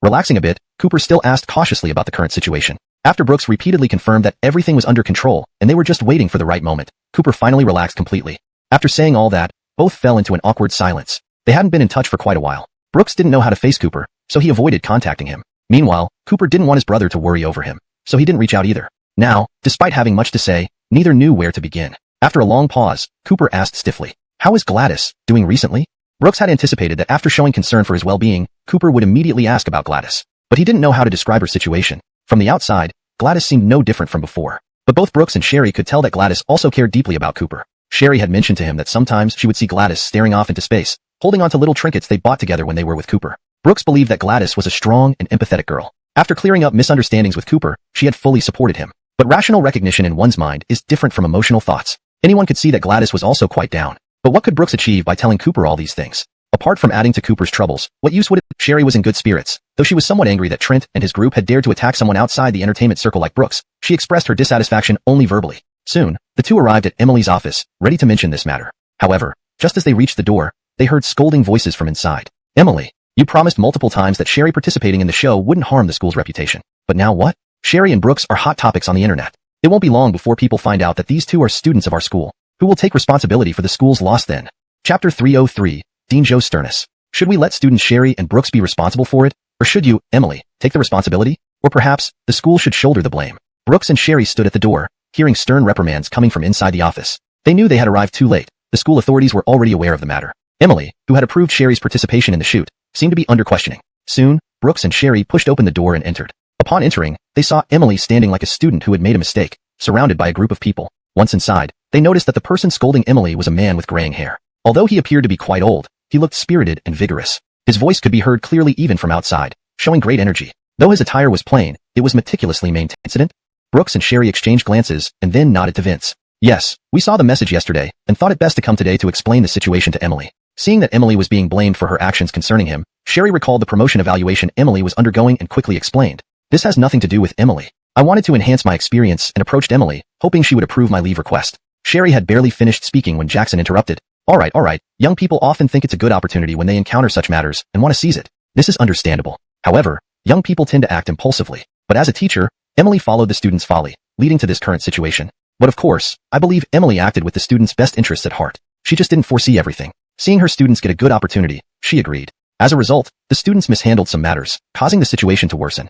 relaxing a bit, Cooper still asked cautiously about the current situation. After Brooks repeatedly confirmed that everything was under control and they were just waiting for the right moment, Cooper finally relaxed completely. After saying all that, both fell into an awkward silence. They hadn't been in touch for quite a while. Brooks didn't know how to face Cooper, so he avoided contacting him. Meanwhile, Cooper didn't want his brother to worry over him, so he didn't reach out either. Now, despite having much to say, neither knew where to begin. After a long pause, Cooper asked stiffly, "How is Gladys doing recently?" Brooks had anticipated that after showing concern for his well-being, Cooper would immediately ask about Gladys. But he didn't know how to describe her situation. From the outside, Gladys seemed no different from before. But both Brooks and Sherry could tell that Gladys also cared deeply about Cooper. Sherry had mentioned to him that sometimes she would see Gladys staring off into space, holding on to little trinkets they bought together when they were with Cooper. Brooks believed that Gladys was a strong and empathetic girl. After clearing up misunderstandings with Cooper, she had fully supported him. But rational recognition in one's mind is different from emotional thoughts. Anyone could see that Gladys was also quite down. But what could Brooks achieve by telling Cooper all these things? Apart from adding to Cooper's troubles, what use would it? Sherry was in good spirits. Though she was somewhat angry that Trent and his group had dared to attack someone outside the entertainment circle like Brooks, she expressed her dissatisfaction only verbally. Soon, the two arrived at Emily's office, ready to mention this matter. However, just as they reached the door, they heard scolding voices from inside. Emily, you promised multiple times that Sherry participating in the show wouldn't harm the school's reputation. But now what? Sherry and Brooks are hot topics on the internet. It won't be long before people find out that these two are students of our school. Who will take responsibility for the school's loss then? Chapter 303, Dean Joe's sternness. Should we let students Sherry and Brooks be responsible for it? Or should you, Emily, take the responsibility? Or perhaps, the school should shoulder the blame? Brooks and Sherry stood at the door, hearing stern reprimands coming from inside the office. They knew they had arrived too late. The school authorities were already aware of the matter. Emily, who had approved Sherry's participation in the shoot, seemed to be under questioning. Soon, Brooks and Sherry pushed open the door and entered. Upon entering, they saw Emily standing like a student who had made a mistake, surrounded by a group of people. Once inside, they noticed that the person scolding Emily was a man with graying hair. Although he appeared to be quite old, he looked spirited and vigorous. His voice could be heard clearly even from outside, showing great energy. Though his attire was plain, it was meticulously maintained. Incident? Brooks and Sherry exchanged glances and then nodded to Vince. Yes, we saw the message yesterday and thought it best to come today to explain the situation to Emily. Seeing that Emily was being blamed for her actions concerning him, Sherry recalled the promotion evaluation Emily was undergoing and quickly explained. This has nothing to do with Emily. I wanted to enhance my experience and approached Emily, hoping she would approve my leave request. Sherry had barely finished speaking when Jackson interrupted. All right. Young people often think it's a good opportunity when they encounter such matters and want to seize it. This is understandable. However, young people tend to act impulsively. But as a teacher, Emily followed the student's folly, leading to this current situation. But of course, I believe Emily acted with the student's best interests at heart. She just didn't foresee everything. Seeing her students get a good opportunity, she agreed. As a result, the students mishandled some matters, causing the situation to worsen.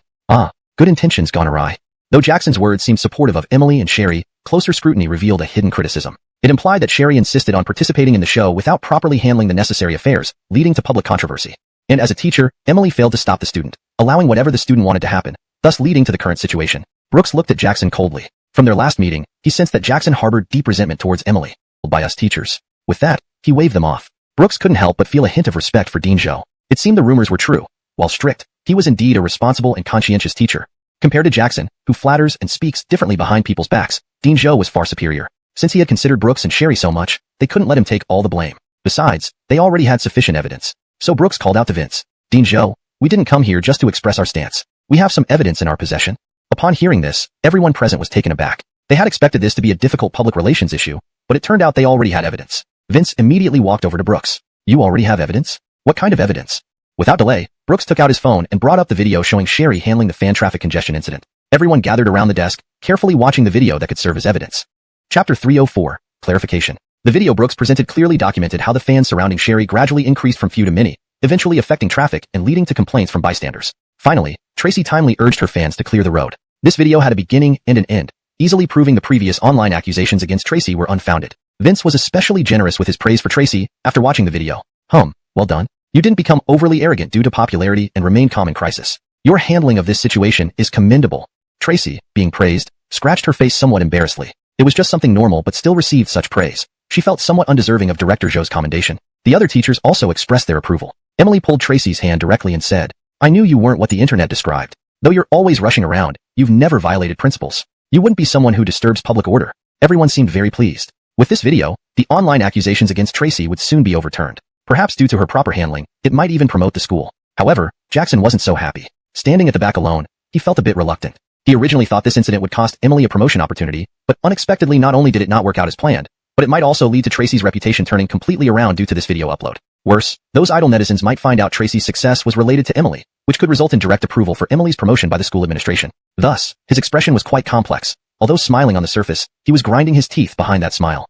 Good intentions gone awry. Though Jackson's words seemed supportive of Emily and Sherry, closer scrutiny revealed a hidden criticism. It implied that Sherry insisted on participating in the show without properly handling the necessary affairs, leading to public controversy. And as a teacher, Emily failed to stop the student, allowing whatever the student wanted to happen, thus leading to the current situation. Brooks looked at Jackson coldly. From their last meeting, he sensed that Jackson harbored deep resentment towards Emily, by us teachers. With that, he waved them off. Brooks couldn't help but feel a hint of respect for Dean Zhou. It seemed the rumors were true. While strict, he was indeed a responsible and conscientious teacher. Compared to Jackson, who flatters and speaks differently behind people's backs, Dean Zhou was far superior. Since he had considered Brooks and Sherry so much, they couldn't let him take all the blame. Besides, they already had sufficient evidence. So Brooks called out to Vince. Dean Zhou, we didn't come here just to express our stance. We have some evidence in our possession. Upon hearing this, everyone present was taken aback. They had expected this to be a difficult public relations issue, but it turned out they already had evidence. Vince immediately walked over to Brooks. You already have evidence? What kind of evidence? Without delay, Brooks took out his phone and brought up the video showing Sherry handling the fan traffic congestion incident. Everyone gathered around the desk, carefully watching the video that could serve as evidence. Chapter 304, Clarification. The video Brooks presented clearly documented how the fans surrounding Sherry gradually increased from few to many, eventually affecting traffic and leading to complaints from bystanders. Finally, Tracy timely urged her fans to clear the road. This video had a beginning and an end, easily proving the previous online accusations against Tracy were unfounded. Vince was especially generous with his praise for Tracy after watching the video. Well done. You didn't become overly arrogant due to popularity and remain calm in crisis. Your handling of this situation is commendable. Tracy, being praised, scratched her face somewhat embarrassedly. It was just something normal but still received such praise. She felt somewhat undeserving of Director Zhou's commendation. The other teachers also expressed their approval. Emily pulled Tracy's hand directly and said, I knew you weren't what the internet described. Though you're always rushing around, you've never violated principles. You wouldn't be someone who disturbs public order. Everyone seemed very pleased. With this video, the online accusations against Tracy would soon be overturned. Perhaps due to her proper handling, it might even promote the school. However, Jackson wasn't so happy. Standing at the back alone, he felt a bit reluctant. He originally thought this incident would cost Emily a promotion opportunity, but unexpectedly not only did it not work out as planned, but it might also lead to Tracy's reputation turning completely around due to this video upload. Worse, those idle netizens might find out Tracy's success was related to Emily, which could result in direct approval for Emily's promotion by the school administration. Thus, his expression was quite complex. Although smiling on the surface, he was grinding his teeth behind that smile.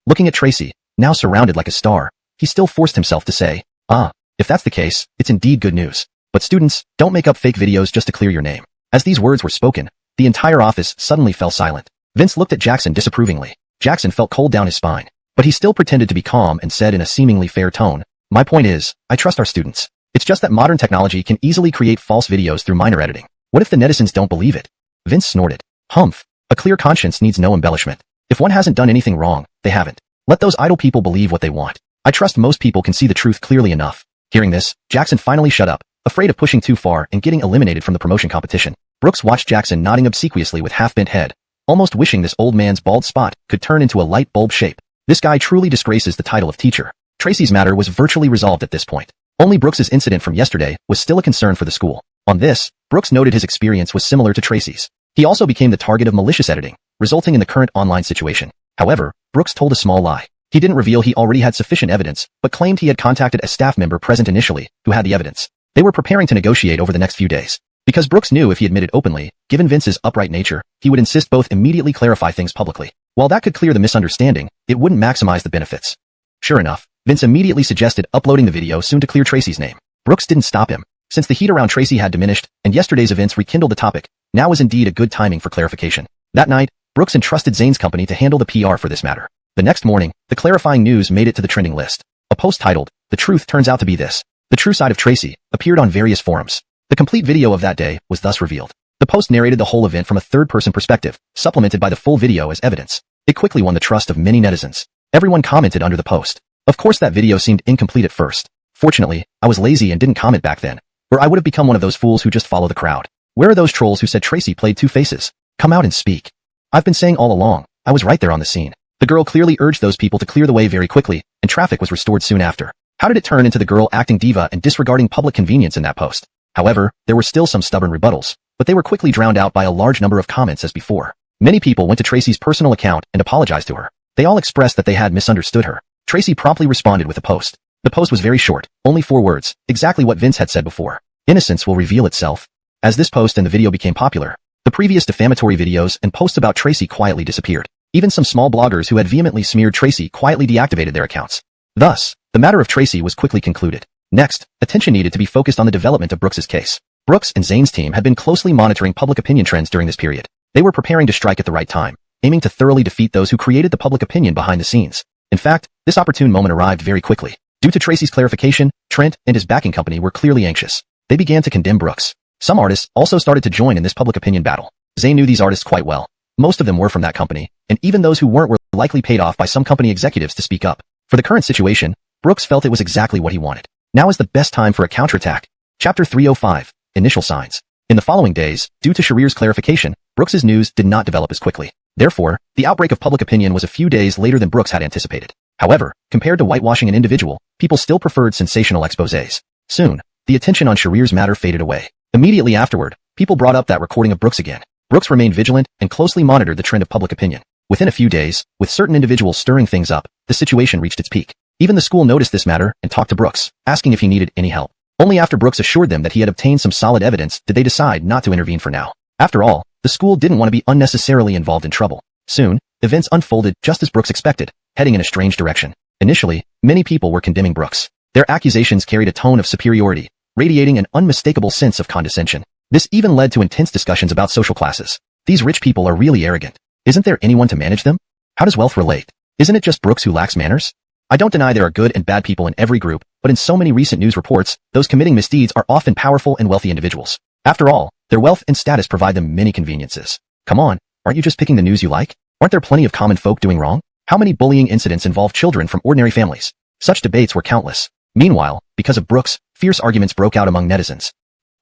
Looking at Tracy, now surrounded like a star, he still forced himself to say, if that's the case, it's indeed good news. But students, don't make up fake videos just to clear your name. As these words were spoken, the entire office suddenly fell silent. Vince looked at Jackson disapprovingly. Jackson felt cold down his spine, but he still pretended to be calm and said in a seemingly fair tone, my point is, I trust our students. It's just that modern technology can easily create false videos through minor editing. What if the netizens don't believe it? Vince snorted. Humph. A clear conscience needs no embellishment. If one hasn't done anything wrong, they haven't. Let those idle people believe what they want. I trust most people can see the truth clearly enough. Hearing this, Jackson finally shut up, afraid of pushing too far and getting eliminated from the promotion competition. Brooks watched Jackson nodding obsequiously with half-bent head, almost wishing this old man's bald spot could turn into a light bulb shape. This guy truly disgraces the title of teacher. Tracy's matter was virtually resolved at this point. Only Brooks's incident from yesterday was still a concern for the school. On this, Brooks noted his experience was similar to Tracy's. He also became the target of malicious editing, resulting in the current online situation. However, Brooks told a small lie. He didn't reveal he already had sufficient evidence, but claimed he had contacted a staff member present initially, who had the evidence. They were preparing to negotiate over the next few days. Because Brooks knew if he admitted openly, given Vince's upright nature, he would insist both immediately clarify things publicly. While that could clear the misunderstanding, it wouldn't maximize the benefits. Sure enough, Vince immediately suggested uploading the video soon to clear Tracy's name. Brooks didn't stop him. Since the heat around Tracy had diminished, and yesterday's events rekindled the topic, now was indeed a good timing for clarification. That night, Brooks entrusted Zane's company to handle the PR for this matter. The next morning, the clarifying news made it to the trending list. A post titled, The Truth Turns Out to Be This. The True Side of Tracy, appeared on various forums. The complete video of that day was thus revealed. The post narrated the whole event from a third-person perspective, supplemented by the full video as evidence. It quickly won the trust of many netizens. Everyone commented under the post. Of course that video seemed incomplete at first. Fortunately, I was lazy and didn't comment back then, or I would have become one of those fools who just follow the crowd. Where are those trolls who said Tracy played two faces? Come out and speak. I've been saying all along, I was right there on the scene. The girl clearly urged those people to clear the way very quickly, and traffic was restored soon after. How did it turn into the girl acting diva and disregarding public convenience in that post? However, there were still some stubborn rebuttals. but they were quickly drowned out by a large number of comments as before. Many people went to Tracy's personal account and apologized to her. They all expressed that they had misunderstood her. Tracy promptly responded with a post. The post was very short, only 4 words, exactly what Vince had said before. Innocence will reveal itself. As this post and the video became popular, the previous defamatory videos and posts about Tracy quietly disappeared. Even some small bloggers who had vehemently smeared Tracy quietly deactivated their accounts. Thus, the matter of Tracy was quickly concluded. Next, attention needed to be focused on the development of Brooks's case. Brooks and Zane's team had been closely monitoring public opinion trends during this period. They were preparing to strike at the right time, aiming to thoroughly defeat those who created the public opinion behind the scenes. In fact, this opportune moment arrived very quickly. Due to Tracy's clarification, Trent and his backing company were clearly anxious. They began to condemn Brooks. Some artists also started to join in this public opinion battle. Zane knew these artists quite well. Most of them were from that company, and even those who weren't were likely paid off by some company executives to speak up. For the current situation, Brooks felt it was exactly what he wanted. Now is the best time for a counterattack. Chapter 305, Initial Signs. In the following days, due to Sharir's clarification, Brooks's news did not develop as quickly. Therefore, the outbreak of public opinion was a few days later than Brooks had anticipated. However, compared to whitewashing an individual, people still preferred sensational exposés. Soon, the attention on Sharir's matter faded away. Immediately afterward, people brought up that recording of Brooks again. Brooks remained vigilant and closely monitored the trend of public opinion. Within a few days, with certain individuals stirring things up, the situation reached its peak. Even the school noticed this matter and talked to Brooks, asking if he needed any help. Only after Brooks assured them that he had obtained some solid evidence did they decide not to intervene for now. After all, the school didn't want to be unnecessarily involved in trouble. Soon, events unfolded just as Brooks expected, heading in a strange direction. Initially, many people were condemning Brooks. Their accusations carried a tone of superiority, radiating an unmistakable sense of condescension. This even led to intense discussions about social classes. These rich people are really arrogant. Isn't there anyone to manage them? How does wealth relate? Isn't it just Brooks who lacks manners? I don't deny there are good and bad people in every group, but in so many recent news reports, those committing misdeeds are often powerful and wealthy individuals. After all, their wealth and status provide them many conveniences. Come on, aren't you just picking the news you like? Aren't there plenty of common folk doing wrong? How many bullying incidents involve children from ordinary families? Such debates were countless. Meanwhile, because of Brooks, fierce arguments broke out among netizens.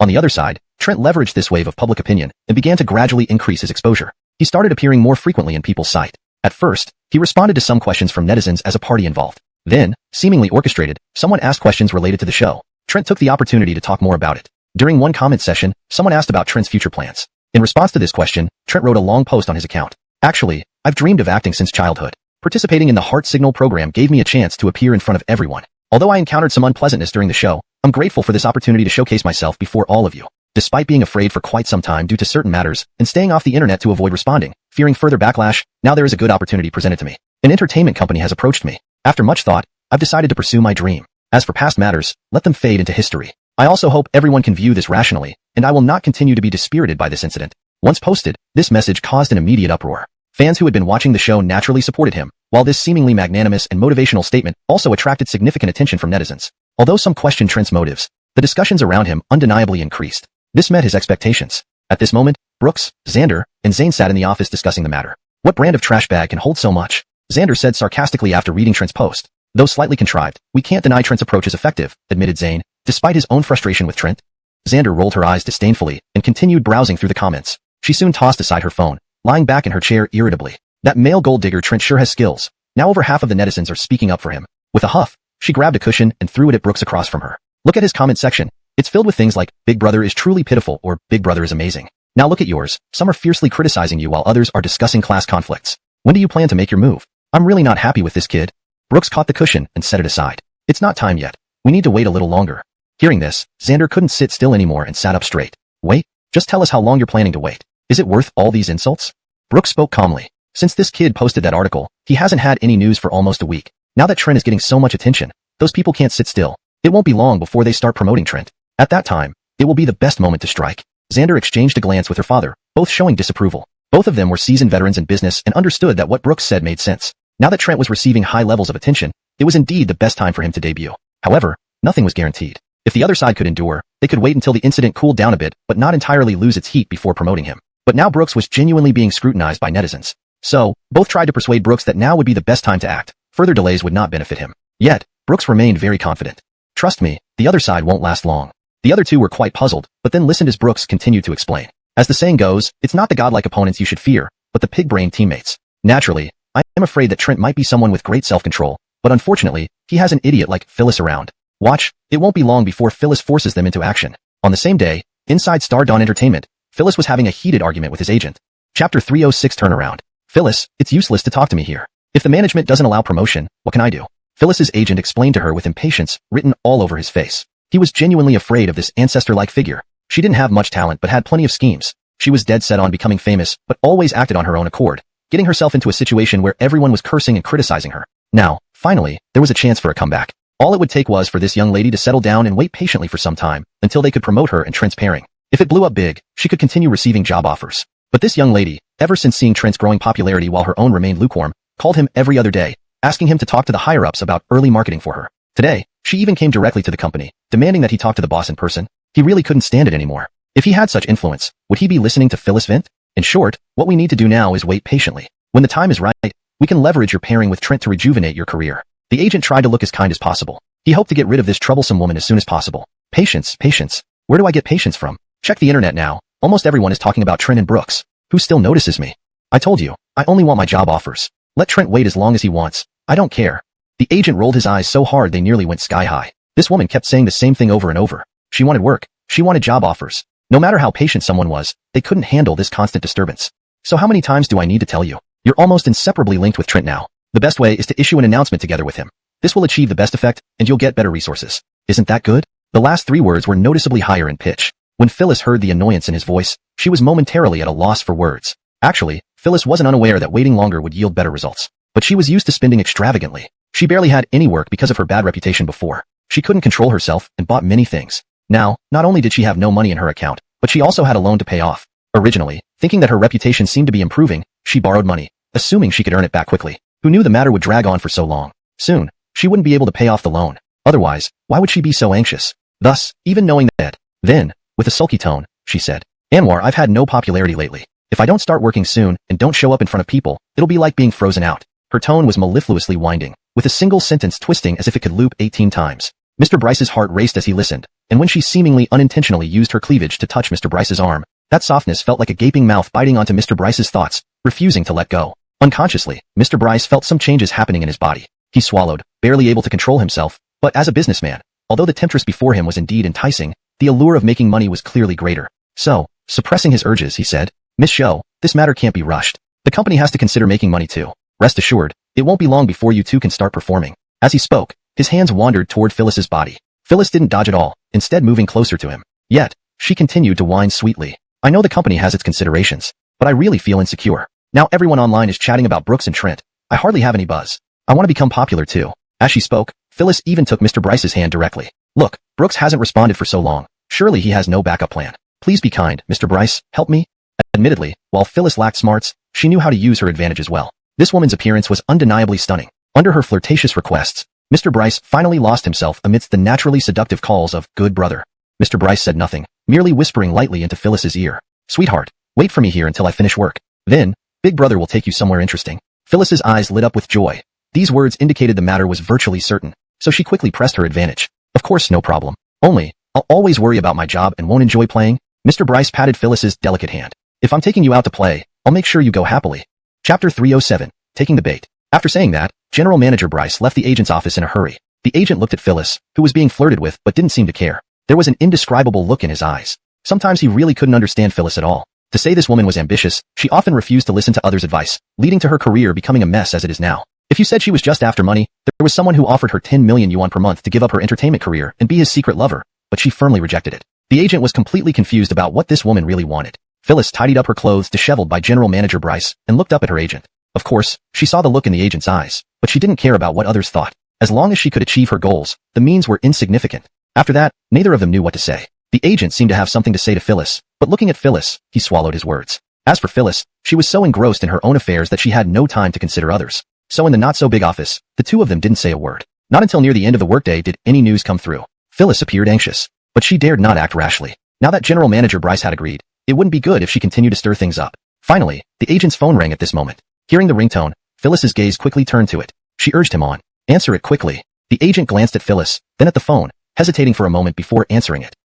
On the other side, Trent leveraged this wave of public opinion and began to gradually increase his exposure. He started appearing more frequently in people's sight. At first, he responded to some questions from netizens as a party involved. Then, seemingly orchestrated, someone asked questions related to the show. Trent took the opportunity to talk more about it. During one comment session, someone asked about Trent's future plans. In response to this question, Trent wrote a long post on his account. Actually, I've dreamed of acting since childhood. Participating in the Heart Signal program gave me a chance to appear in front of everyone. Although I encountered some unpleasantness during the show, I'm grateful for this opportunity to showcase myself before all of you. Despite being afraid for quite some time due to certain matters and staying off the internet to avoid responding, fearing further backlash, now there is a good opportunity presented to me. An entertainment company has approached me. After much thought, I've decided to pursue my dream. As for past matters, let them fade into history. I also hope everyone can view this rationally, and I will not continue to be dispirited by this incident. Once posted, this message caused an immediate uproar. Fans who had been watching the show naturally supported him, while this seemingly magnanimous and motivational statement also attracted significant attention from netizens. Although some questioned Trent's motives, the discussions around him undeniably increased. This met his expectations. At this moment, Brooks, Xander, and Zane sat in the office discussing the matter. What brand of trash bag can hold so much? Xander said sarcastically after reading Trent's post. Though slightly contrived, we can't deny Trent's approach is effective, admitted Zane, despite his own frustration with Trent. Xander rolled her eyes disdainfully and continued browsing through the comments. She soon tossed aside her phone, lying back in her chair irritably. That male gold digger Trent sure has skills. Now over half of the netizens are speaking up for him. With a huff, she grabbed a cushion and threw it at Brooks across from her. Look at his comment section. It's filled with things like, Big Brother is truly pitiful or Big Brother is amazing. Now look at yours. Some are fiercely criticizing you while others are discussing class conflicts. When do you plan to make your move? I'm really not happy with this kid. Brooks caught the cushion and set it aside. It's not time yet. We need to wait a little longer. Hearing this, Xander couldn't sit still anymore and sat up straight. Wait, just tell us how long you're planning to wait. Is it worth all these insults? Brooks spoke calmly. Since this kid posted that article, he hasn't had any news for almost a week. Now that Trent is getting so much attention, those people can't sit still. It won't be long before they start promoting Trent. At that time, it will be the best moment to strike. Xander exchanged a glance with her father, both showing disapproval. Both of them were seasoned veterans in business and understood that what Brooks said made sense. Now that Trent was receiving high levels of attention, it was indeed the best time for him to debut. However, nothing was guaranteed. If the other side could endure, they could wait until the incident cooled down a bit but not entirely lose its heat before promoting him. But now Brooks was genuinely being scrutinized by netizens. So, both tried to persuade Brooks that now would be the best time to act. Further delays would not benefit him. Yet, Brooks remained very confident. Trust me, the other side won't last long. The other two were quite puzzled, but then listened as Brooks continued to explain. As the saying goes, it's not the godlike opponents you should fear, but the pig-brained teammates. Naturally, I am afraid that Trent might be someone with great self-control, but unfortunately, he has an idiot like Phyllis around. Watch, it won't be long before Phyllis forces them into action. On the same day, inside Star Dawn Entertainment, Phyllis was having a heated argument with his agent. Chapter 306 Turnaround. Phyllis, it's useless to talk to me here. If the management doesn't allow promotion, what can I do? Phyllis's agent explained to her with impatience written all over his face. He was genuinely afraid of this ancestor-like figure. She didn't have much talent but had plenty of schemes. She was dead set on becoming famous, but always acted on her own accord, getting herself into a situation where everyone was cursing and criticizing her. Now, finally, there was a chance for a comeback. All it would take was for this young lady to settle down and wait patiently for some time, until they could promote her and Trent's pairing. If it blew up big, she could continue receiving job offers. But this young lady, ever since seeing Trent's growing popularity while her own remained lukewarm, called him every other day, asking him to talk to the higher-ups about early marketing for her. Today, she even came directly to the company, demanding that he talk to the boss in person. He really couldn't stand it anymore. If he had such influence, would he be listening to Phyllis vent? In short, what we need to do now is wait patiently. When the time is right, we can leverage your pairing with Trent to rejuvenate your career. The agent tried to look as kind as possible. He hoped to get rid of this troublesome woman as soon as possible. Patience, patience. Where do I get patience from? Check the internet now. Almost everyone is talking about Trent and Brooks. Who still notices me? I told you, I only want my job offers. Let Trent wait as long as he wants. I don't care. The agent rolled his eyes so hard they nearly went sky high. This woman kept saying the same thing over and over. She wanted work. She wanted job offers. No matter how patient someone was, they couldn't handle this constant disturbance. So how many times do I need to tell you? You're almost inseparably linked with Trent now. The best way is to issue an announcement together with him. This will achieve the best effect, and you'll get better resources. Isn't that good? The last 3 words were noticeably higher in pitch. When Phyllis heard the annoyance in his voice, she was momentarily at a loss for words. Actually, Phyllis wasn't unaware that waiting longer would yield better results. But she was used to spending extravagantly. She barely had any work because of her bad reputation before. She couldn't control herself and bought many things. Now, not only did she have no money in her account, but she also had a loan to pay off. Originally, thinking that her reputation seemed to be improving, she borrowed money, assuming she could earn it back quickly. Who knew the matter would drag on for so long? Soon, she wouldn't be able to pay off the loan. Otherwise, why would she be so anxious? Thus, even knowing that, then, with a sulky tone, she said, Anwar, I've had no popularity lately. If I don't start working soon and don't show up in front of people, it'll be like being frozen out. Her tone was mellifluously winding, with a single sentence twisting as if it could loop 18 times. Mr. Bryce's heart raced as he listened, and when she seemingly unintentionally used her cleavage to touch Mr. Bryce's arm, that softness felt like a gaping mouth biting onto Mr. Bryce's thoughts, refusing to let go. Unconsciously, Mr. Bryce felt some changes happening in his body. He swallowed, barely able to control himself, but as a businessman, although the temptress before him was indeed enticing, the allure of making money was clearly greater. So, suppressing his urges, he said, Miss Show, this matter can't be rushed. The company has to consider making money too. Rest assured, it won't be long before you two can start performing. As he spoke, his hands wandered toward Phyllis's body. Phyllis didn't dodge at all, instead moving closer to him. Yet, she continued to whine sweetly. I know the company has its considerations, but I really feel insecure. Now everyone online is chatting about Brooks and Trent. I hardly have any buzz. I want to become popular too. As she spoke, Phyllis even took Mr. Bryce's hand directly. Look, Brooks hasn't responded for so long. Surely he has no backup plan. Please be kind, Mr. Bryce, help me. Admittedly, while Phyllis lacked smarts, she knew how to use her advantage as well. This woman's appearance was undeniably stunning. Under her flirtatious requests, Mr. Bryce finally lost himself amidst the naturally seductive calls of good brother. Mr. Bryce said nothing, merely whispering lightly into Phyllis's ear. Sweetheart, wait for me here until I finish work. Then, Big Brother will take you somewhere interesting. Phyllis's eyes lit up with joy. These words indicated the matter was virtually certain, so she quickly pressed her advantage. Of course, no problem. Only, I'll always worry about my job and won't enjoy playing. Mr. Bryce patted Phyllis's delicate hand. If I'm taking you out to play, I'll make sure you go happily. Chapter 307, Taking the Bait. After saying that, General Manager Bryce left the agent's office in a hurry. The agent looked at Phyllis, who was being flirted with but didn't seem to care. There was an indescribable look in his eyes. Sometimes he really couldn't understand Phyllis at all. To say this woman was ambitious, she often refused to listen to others' advice, leading to her career becoming a mess as it is now. If you said she was just after money, there was someone who offered her 10 million yuan per month to give up her entertainment career and be his secret lover, but she firmly rejected it. The agent was completely confused about what this woman really wanted. Phyllis tidied up her clothes disheveled by General Manager Bryce and looked up at her agent. Of course, she saw the look in the agent's eyes, but she didn't care about what others thought. As long as she could achieve her goals, the means were insignificant. After that, neither of them knew what to say. The agent seemed to have something to say to Phyllis, but looking at Phyllis, he swallowed his words. As for Phyllis, she was so engrossed in her own affairs that she had no time to consider others. So in the not-so-big office, the two of them didn't say a word. Not until near the end of the workday did any news come through. Phyllis appeared anxious, but she dared not act rashly. Now that General Manager Bryce had agreed, it wouldn't be good if she continued to stir things up. Finally, the agent's phone rang at this moment. Hearing the ringtone, Phyllis's gaze quickly turned to it. She urged him on. Answer it quickly. The agent glanced at Phyllis, then at the phone, hesitating for a moment before answering it.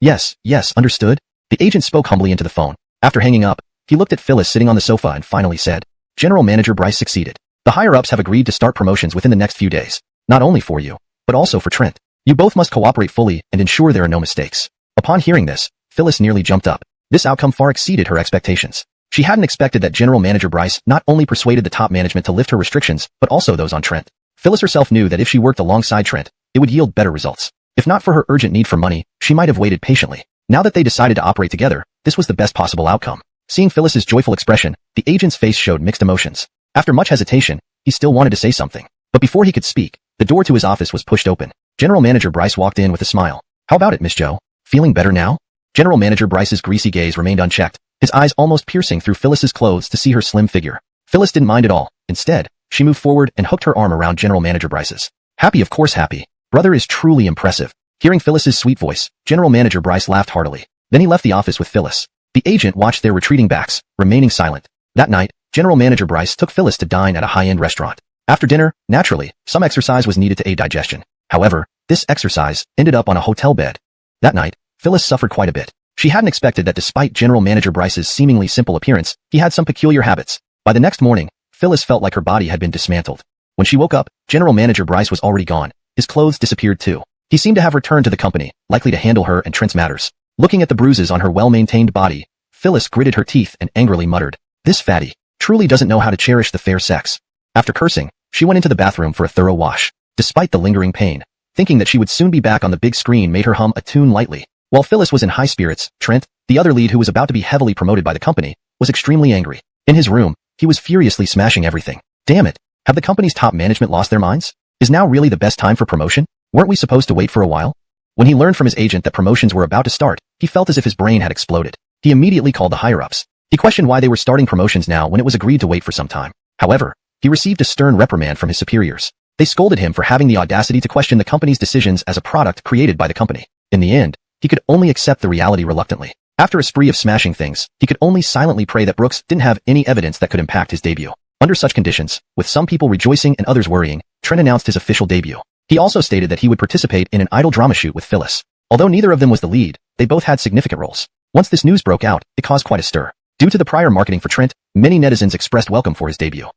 Yes, understood. The agent spoke humbly into the phone. After hanging up, he looked at Phyllis sitting on the sofa and finally said, General Manager Bryce succeeded. The higher-ups have agreed to start promotions within the next few days. Not only for you, but also for Trent. You both must cooperate fully and ensure there are no mistakes. Upon hearing this, Phyllis nearly jumped up. This outcome far exceeded her expectations. She hadn't expected that General Manager Bryce not only persuaded the top management to lift her restrictions, but also those on Trent. Phyllis herself knew that if she worked alongside Trent, it would yield better results. If not for her urgent need for money, she might have waited patiently. Now that they decided to operate together, this was the best possible outcome. Seeing Phyllis's joyful expression, the agent's face showed mixed emotions. After much hesitation, he still wanted to say something. But before he could speak, the door to his office was pushed open. General Manager Bryce walked in with a smile. "How about it, Miss Joe? Feeling better now?" General Manager Bryce's greasy gaze remained unchecked, his eyes almost piercing through Phyllis's clothes to see her slim figure. Phyllis didn't mind at all. Instead, she moved forward and hooked her arm around General Manager Bryce's. "Happy, of course happy. Brother is truly impressive." Hearing Phyllis's sweet voice, General Manager Bryce laughed heartily. Then he left the office with Phyllis. The agent watched their retreating backs, remaining silent. That night, General Manager Bryce took Phyllis to dine at a high-end restaurant. After dinner, naturally, some exercise was needed to aid digestion. However, this exercise ended up on a hotel bed. That night, Phyllis suffered quite a bit. She hadn't expected that despite General Manager Bryce's seemingly simple appearance, he had some peculiar habits. By the next morning, Phyllis felt like her body had been dismantled. When she woke up, General Manager Bryce was already gone. His clothes disappeared too. He seemed to have returned to the company, likely to handle her and Trent's matters. Looking at the bruises on her well-maintained body, Phyllis gritted her teeth and angrily muttered, "This fatty truly doesn't know how to cherish the fair sex." After cursing, she went into the bathroom for a thorough wash. Despite the lingering pain, thinking that she would soon be back on the big screen made her hum a tune lightly. While Phyllis was in high spirits, Trent, the other lead who was about to be heavily promoted by the company, was extremely angry. In his room, he was furiously smashing everything. Damn it! Have the company's top management lost their minds? Is now really the best time for promotion? Weren't we supposed to wait for a while? When he learned from his agent that promotions were about to start, he felt as if his brain had exploded. He immediately called the higher-ups. He questioned why they were starting promotions now when it was agreed to wait for some time. However, he received a stern reprimand from his superiors. They scolded him for having the audacity to question the company's decisions as a product created by the company. In the end, he could only accept the reality reluctantly. After a spree of smashing things, he could only silently pray that Brooks didn't have any evidence that could impact his debut. Under such conditions, with some people rejoicing and others worrying, Trent announced his official debut. He also stated that he would participate in an idol drama shoot with Phyllis. Although neither of them was the lead, they both had significant roles. Once this news broke out, it caused quite a stir. Due to the prior marketing for Trent, many netizens expressed welcome for his debut.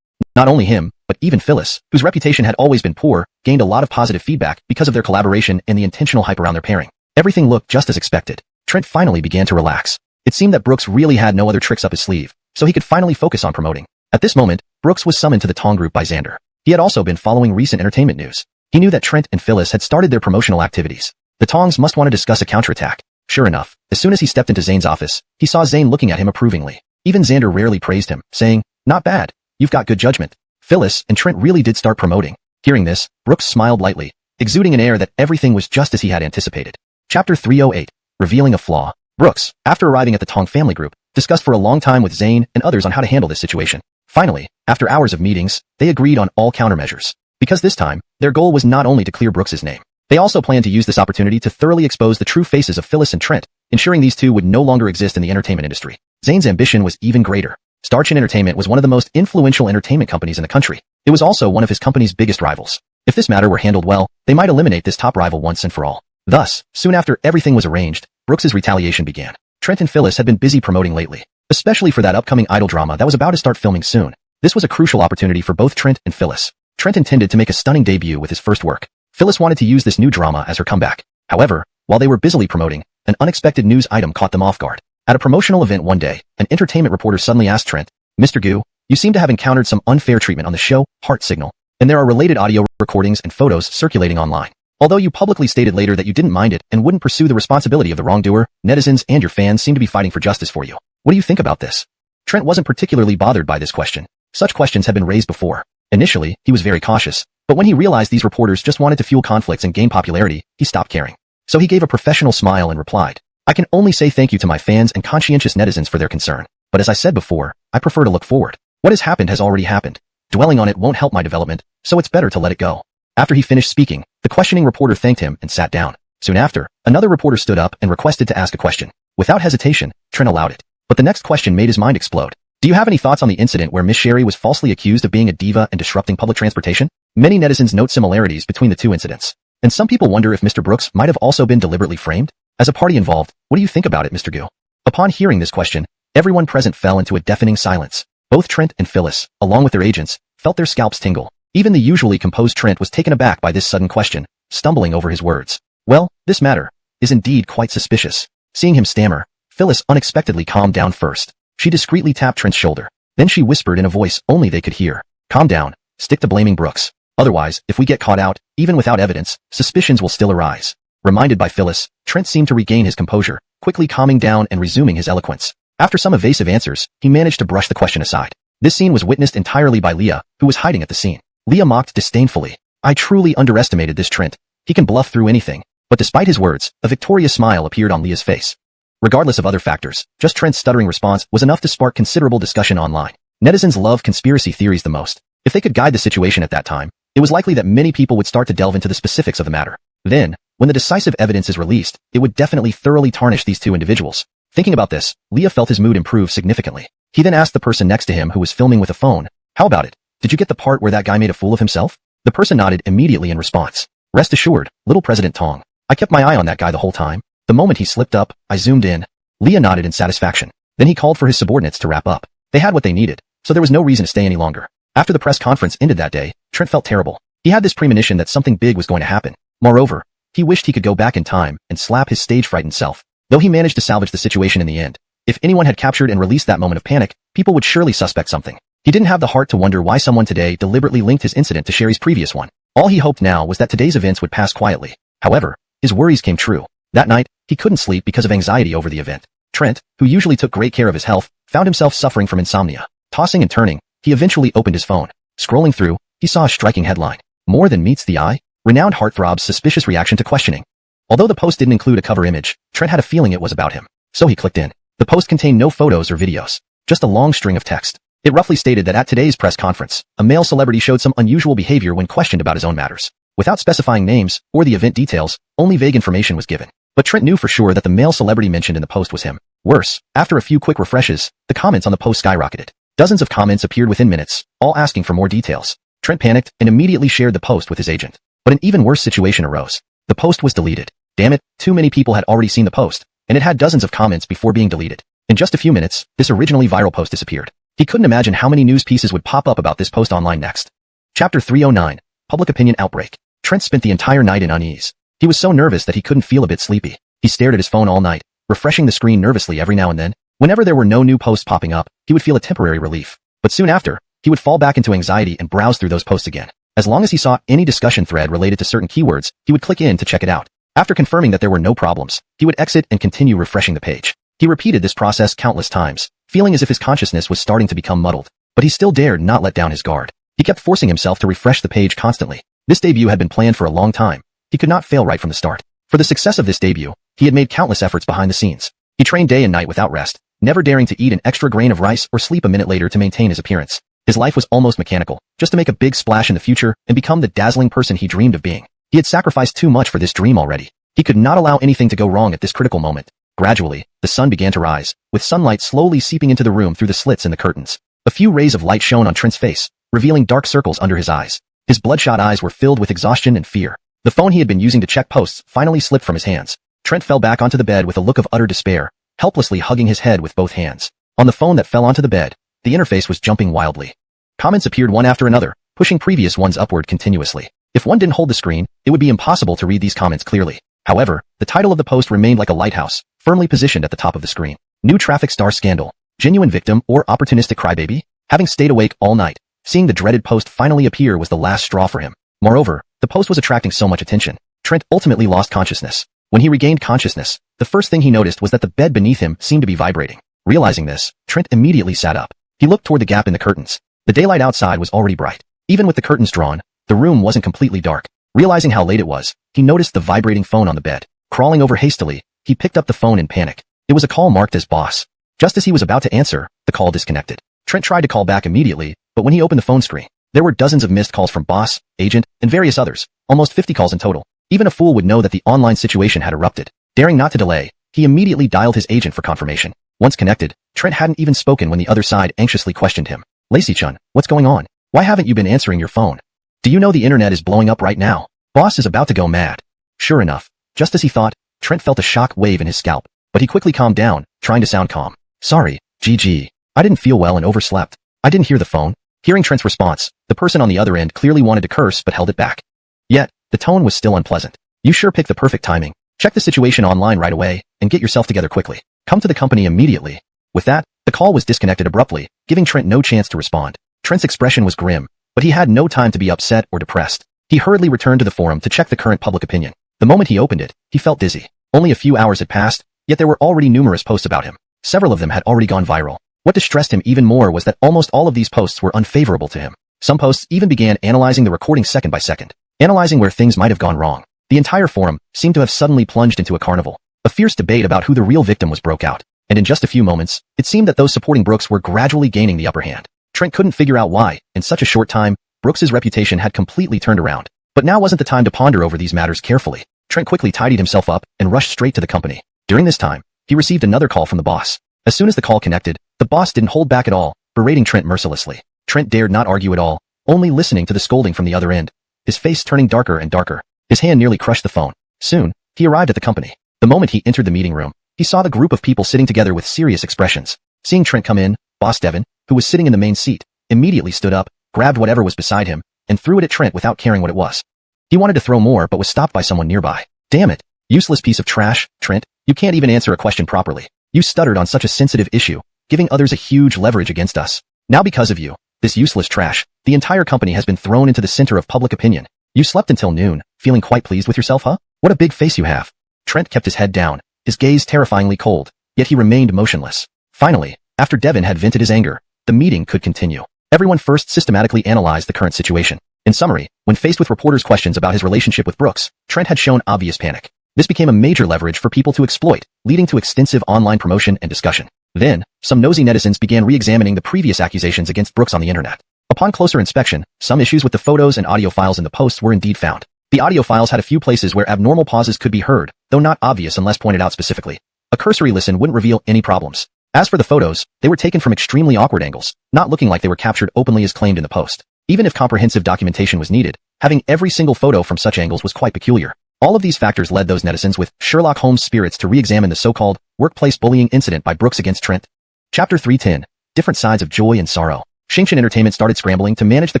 Not only him, but even Phyllis, whose reputation had always been poor, gained a lot of positive feedback because of their collaboration and the intentional hype around their pairing. Everything looked just as expected. Trent finally began to relax. It seemed that Brooks really had no other tricks up his sleeve, so he could finally focus on promoting. At this moment, Brooks was summoned to the Tong group by Xander. He had also been following recent entertainment news. He knew that Trent and Phyllis had started their promotional activities. The Tongs must want to discuss a counterattack. Sure enough, as soon as he stepped into Zane's office, he saw Zane looking at him approvingly. Even Xander rarely praised him, saying, "Not bad. You've got good judgment." Phyllis and Trent really did start promoting. Hearing this, Brooks smiled lightly, exuding an air that everything was just as he had anticipated. Chapter 308. Revealing a flaw. Brooks, after arriving at the Tong family group, discussed for a long time with Zane and others on how to handle this situation. Finally, after hours of meetings, they agreed on all countermeasures. Because this time, their goal was not only to clear Brooks's name. They also planned to use this opportunity to thoroughly expose the true faces of Phyllis and Trent, ensuring these two would no longer exist in the entertainment industry. Zane's ambition was even greater. Starchin Entertainment was one of the most influential entertainment companies in the country. It was also one of his company's biggest rivals. If this matter were handled well, they might eliminate this top rival once and for all. Thus, soon after everything was arranged, Brooks's retaliation began. Trent and Phyllis had been busy promoting lately, especially for that upcoming idol drama that was about to start filming soon. This was a crucial opportunity for both Trent and Phyllis. Trent intended to make a stunning debut with his first work. Phyllis wanted to use this new drama as her comeback. However, while they were busily promoting, an unexpected news item caught them off guard. At a promotional event one day, an entertainment reporter suddenly asked Trent, "Mr. Gu, you seem to have encountered some unfair treatment on the show, Heart Signal, and there are related audio recordings and photos circulating online. Although you publicly stated later that you didn't mind it and wouldn't pursue the responsibility of the wrongdoer, netizens and your fans seem to be fighting for justice for you. What do you think about this?" Trent wasn't particularly bothered by this question. Such questions had been raised before. Initially, he was very cautious, but when he realized these reporters just wanted to fuel conflicts and gain popularity, he stopped caring. So he gave a professional smile and replied, "I can only say thank you to my fans and conscientious netizens for their concern. But as I said before, I prefer to look forward. What has happened has already happened. Dwelling on it won't help my development, so it's better to let it go." After he finished speaking, the questioning reporter thanked him and sat down. Soon after, another reporter stood up and requested to ask a question. Without hesitation, Trent allowed it. But the next question made his mind explode. "Do you have any thoughts on the incident where Miss Sherry was falsely accused of being a diva and disrupting public transportation?" Many netizens note similarities between the two incidents. And some people wonder if Mr. Brooks might have also been deliberately framed. As a party involved, what do you think about it, Mr. Gu? Upon hearing this question, everyone present fell into a deafening silence. Both Trent and Phyllis, along with their agents, felt their scalps tingle. Even the usually composed Trent was taken aback by this sudden question, stumbling over his words. "Well, this matter is indeed quite suspicious." Seeing him stammer, Phyllis unexpectedly calmed down first. She discreetly tapped Trent's shoulder. Then she whispered in a voice only they could hear. Calm down. Stick to blaming Brooks. Otherwise, if we get caught out, even without evidence, suspicions will still arise. Reminded by Phyllis, Trent seemed to regain his composure, quickly calming down and resuming his eloquence. After some evasive answers, he managed to brush the question aside. This scene was witnessed entirely by Leah, who was hiding at the scene. Leah mocked disdainfully. I truly underestimated this Trent. He can bluff through anything. But despite his words, a victorious smile appeared on Leah's face. Regardless of other factors, just Trent's stuttering response was enough to spark considerable discussion online. Netizens love conspiracy theories the most. If they could guide the situation at that time, it was likely that many people would start to delve into the specifics of the matter. Then, when the decisive evidence is released, it would definitely thoroughly tarnish these two individuals. Thinking about this, Leah felt his mood improve significantly. He then asked the person next to him who was filming with a phone, how about it? Did you get the part where that guy made a fool of himself? The person nodded immediately in response. Rest assured, little President Tong. I kept my eye on that guy the whole time. The moment he slipped up, I zoomed in. Leah nodded in satisfaction. Then he called for his subordinates to wrap up. They had what they needed, so there was no reason to stay any longer. After the press conference ended that day, Trent felt terrible. He had this premonition that something big was going to happen. Moreover, he wished he could go back in time and slap his stage-frightened self. Though he managed to salvage the situation in the end, if anyone had captured and released that moment of panic, people would surely suspect something. He didn't have the heart to wonder why someone today deliberately linked his incident to Sherry's previous one. All he hoped now was that today's events would pass quietly. However, his worries came true. That night, he couldn't sleep because of anxiety over the event. Trent, who usually took great care of his health, found himself suffering from insomnia. Tossing and turning, he eventually opened his phone. Scrolling through, he saw a striking headline. More than meets the eye? Renowned heartthrob's suspicious reaction to questioning. Although the post didn't include a cover image, Trent had a feeling it was about him. So he clicked in. The post contained no photos or videos, just a long string of text. It roughly stated that at today's press conference, a male celebrity showed some unusual behavior when questioned about his own matters. Without specifying names or the event details, only vague information was given. But Trent knew for sure that the male celebrity mentioned in the post was him. Worse, after a few quick refreshes, the comments on the post skyrocketed. Dozens of comments appeared within minutes, all asking for more details. Trent panicked and immediately shared the post with his agent. But an even worse situation arose. The post was deleted. Damn it, too many people had already seen the post, and it had dozens of comments before being deleted. In just a few minutes, this originally viral post disappeared. He couldn't imagine how many news pieces would pop up about this post online next. Chapter 309. Public Opinion Outbreak. Trent spent the entire night in unease. He was so nervous that he couldn't feel a bit sleepy. He stared at his phone all night, refreshing the screen nervously every now and then. Whenever there were no new posts popping up, he would feel a temporary relief. But soon after, he would fall back into anxiety and browse through those posts again. As long as he saw any discussion thread related to certain keywords, he would click in to check it out. After confirming that there were no problems, he would exit and continue refreshing the page. He repeated this process countless times, feeling as if his consciousness was starting to become muddled. But he still dared not let down his guard. He kept forcing himself to refresh the page constantly. This debut had been planned for a long time. He could not fail right from the start. For the success of this debut, he had made countless efforts behind the scenes. He trained day and night without rest, never daring to eat an extra grain of rice or sleep a minute later to maintain his appearance. His life was almost mechanical, just to make a big splash in the future and become the dazzling person he dreamed of being. He had sacrificed too much for this dream already. He could not allow anything to go wrong at this critical moment. Gradually, the sun began to rise, with sunlight slowly seeping into the room through the slits in the curtains. A few rays of light shone on Trent's face, revealing dark circles under his eyes. His bloodshot eyes were filled with exhaustion and fear. The phone he had been using to check posts finally slipped from his hands. Trent fell back onto the bed with a look of utter despair, helplessly hugging his head with both hands. On the phone that fell onto the bed, the interface was jumping wildly. Comments appeared one after another, pushing previous ones upward continuously. If one didn't hold the screen, it would be impossible to read these comments clearly. However, the title of the post remained like a lighthouse, firmly positioned at the top of the screen. New traffic star scandal. Genuine victim or opportunistic crybaby? Having stayed awake all night, seeing the dreaded post finally appear was the last straw for him. Moreover, the post was attracting so much attention. Trent ultimately lost consciousness. When he regained consciousness, the first thing he noticed was that the bed beneath him seemed to be vibrating. Realizing this, Trent immediately sat up. He looked toward the gap in the curtains. The daylight outside was already bright. Even with the curtains drawn, the room wasn't completely dark. Realizing how late it was, he noticed the vibrating phone on the bed. Crawling over hastily, he picked up the phone in panic. It was a call marked as boss. Just as he was about to answer, the call disconnected. Trent tried to call back immediately, but when he opened the phone screen, there were dozens of missed calls from boss, agent, and various others, almost 50 calls in total. Even a fool would know that the online situation had erupted. Daring not to delay, he immediately dialed his agent for confirmation. Once connected, Trent hadn't even spoken when the other side anxiously questioned him. Lacey-chun, what's going on? Why haven't you been answering your phone? Do you know the internet is blowing up right now? Boss is about to go mad. Sure enough, just as he thought, Trent felt a shock wave in his scalp, but he quickly calmed down, trying to sound calm. Sorry, GG. I didn't feel well and overslept. I didn't hear the phone. Hearing Trent's response, the person on the other end clearly wanted to curse but held it back. Yet, the tone was still unpleasant. You sure picked the perfect timing. Check the situation online right away, and get yourself together quickly. Come to the company immediately. With that, the call was disconnected abruptly, giving Trent no chance to respond. Trent's expression was grim, but he had no time to be upset or depressed. He hurriedly returned to the forum to check the current public opinion. The moment he opened it, he felt dizzy. Only a few hours had passed, yet there were already numerous posts about him. Several of them had already gone viral. What distressed him even more was that almost all of these posts were unfavorable to him. Some posts even began analyzing the recording second by second, analyzing where things might have gone wrong. The entire forum seemed to have suddenly plunged into a carnival. A fierce debate about who the real victim was broke out, and in just a few moments, it seemed that those supporting Brooks were gradually gaining the upper hand. Trent couldn't figure out why, in such a short time, Brooks's reputation had completely turned around. But now wasn't the time to ponder over these matters carefully. Trent quickly tidied himself up and rushed straight to the company. During this time, he received another call from the boss. As soon as the call connected, the boss didn't hold back at all, berating Trent mercilessly. Trent dared not argue at all, only listening to the scolding from the other end, his face turning darker and darker. His hand nearly crushed the phone. Soon, he arrived at the company. The moment he entered the meeting room, he saw the group of people sitting together with serious expressions. Seeing Trent come in, Boss Devin, who was sitting in the main seat, immediately stood up, grabbed whatever was beside him, and threw it at Trent without caring what it was. He wanted to throw more but was stopped by someone nearby. Damn it, useless piece of trash, Trent, you can't even answer a question properly. You stuttered on such a sensitive issue, giving others a huge leverage against us. Now because of you, this useless trash, the entire company has been thrown into the center of public opinion. You slept until noon, feeling quite pleased with yourself, huh? What a big face you have. Trent kept his head down, his gaze terrifyingly cold, yet he remained motionless. Finally, after Devin had vented his anger, the meeting could continue. Everyone first systematically analyzed the current situation. In summary, when faced with reporters' questions about his relationship with Brooks, Trent had shown obvious panic. This became a major leverage for people to exploit, leading to extensive online promotion and discussion. Then, some nosy netizens began re-examining the previous accusations against Brooks on the internet. Upon closer inspection, some issues with the photos and audio files in the posts were indeed found. The audio files had a few places where abnormal pauses could be heard, though not obvious unless pointed out specifically. A cursory listen wouldn't reveal any problems. As for the photos, they were taken from extremely awkward angles, not looking like they were captured openly as claimed in the post. Even if comprehensive documentation was needed, having every single photo from such angles was quite peculiar. All of these factors led those netizens with Sherlock Holmes spirits to re-examine the so-called workplace bullying incident by Brooks against Trent. Chapter 310. Different Sides of Joy and Sorrow. Shingshan Entertainment started scrambling to manage the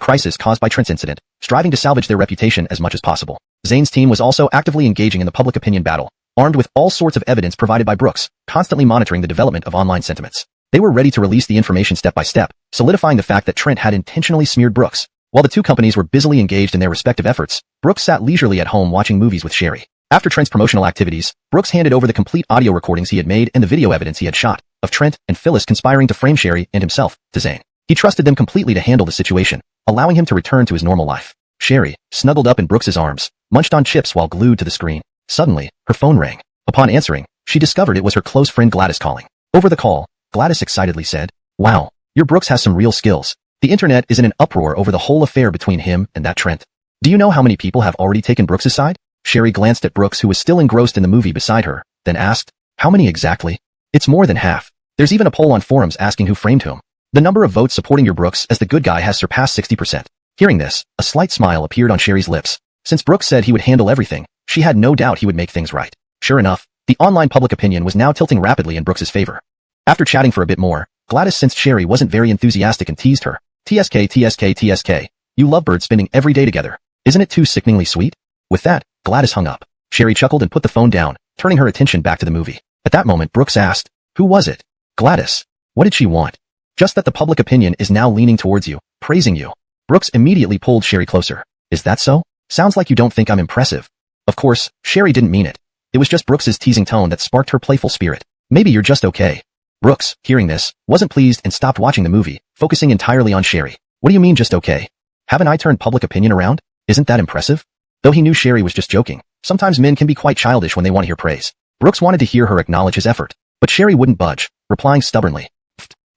crisis caused by Trent's incident, striving to salvage their reputation as much as possible. Zane's team was also actively engaging in the public opinion battle, armed with all sorts of evidence provided by Brooks, constantly monitoring the development of online sentiments. They were ready to release the information step by step, solidifying the fact that Trent had intentionally smeared Brooks. While the two companies were busily engaged in their respective efforts, Brooks sat leisurely at home watching movies with Sherry. After Trent's promotional activities, Brooks handed over the complete audio recordings he had made and the video evidence he had shot, of Trent and Phyllis conspiring to frame Sherry and himself, to Zane. He trusted them completely to handle the situation, allowing him to return to his normal life. Sherry, snuggled up in Brooks's arms, munched on chips while glued to the screen. Suddenly, her phone rang. Upon answering, she discovered it was her close friend Gladys calling. Over the call, Gladys excitedly said, "Wow, your Brooks has some real skills. The internet is in an uproar over the whole affair between him and that Trent. Do you know how many people have already taken Brooks's side?" Sherry glanced at Brooks, who was still engrossed in the movie beside her, then asked, "How many exactly?" "It's more than half. There's even a poll on forums asking who framed whom. The number of votes supporting your Brooks as the good guy has surpassed 60%. Hearing this, a slight smile appeared on Sherry's lips. Since Brooks said he would handle everything, she had no doubt he would make things right. Sure enough, the online public opinion was now tilting rapidly in Brooks's favor. After chatting for a bit more, Gladys sensed Sherry wasn't very enthusiastic and teased her. TSK, you lovebirds spending every day together. Isn't it too sickeningly sweet?" With that, Gladys hung up. Sherry chuckled and put the phone down, turning her attention back to the movie. At that moment, Brooks asked, "Who was it?" "Gladys. What did she want?" "Just that the public opinion is now leaning towards you, praising you." Brooks immediately pulled Sherry closer. "Is that so? Sounds like you don't think I'm impressive." Of course, Sherry didn't mean it. It was just Brooks's teasing tone that sparked her playful spirit. "Maybe you're just okay." Brooks, hearing this, wasn't pleased and stopped watching the movie, focusing entirely on Sherry. "What do you mean just okay? Haven't I turned public opinion around? Isn't that impressive?" Though he knew Sherry was just joking, sometimes men can be quite childish when they want to hear praise. Brooks wanted to hear her acknowledge his effort, but Sherry wouldn't budge, replying stubbornly,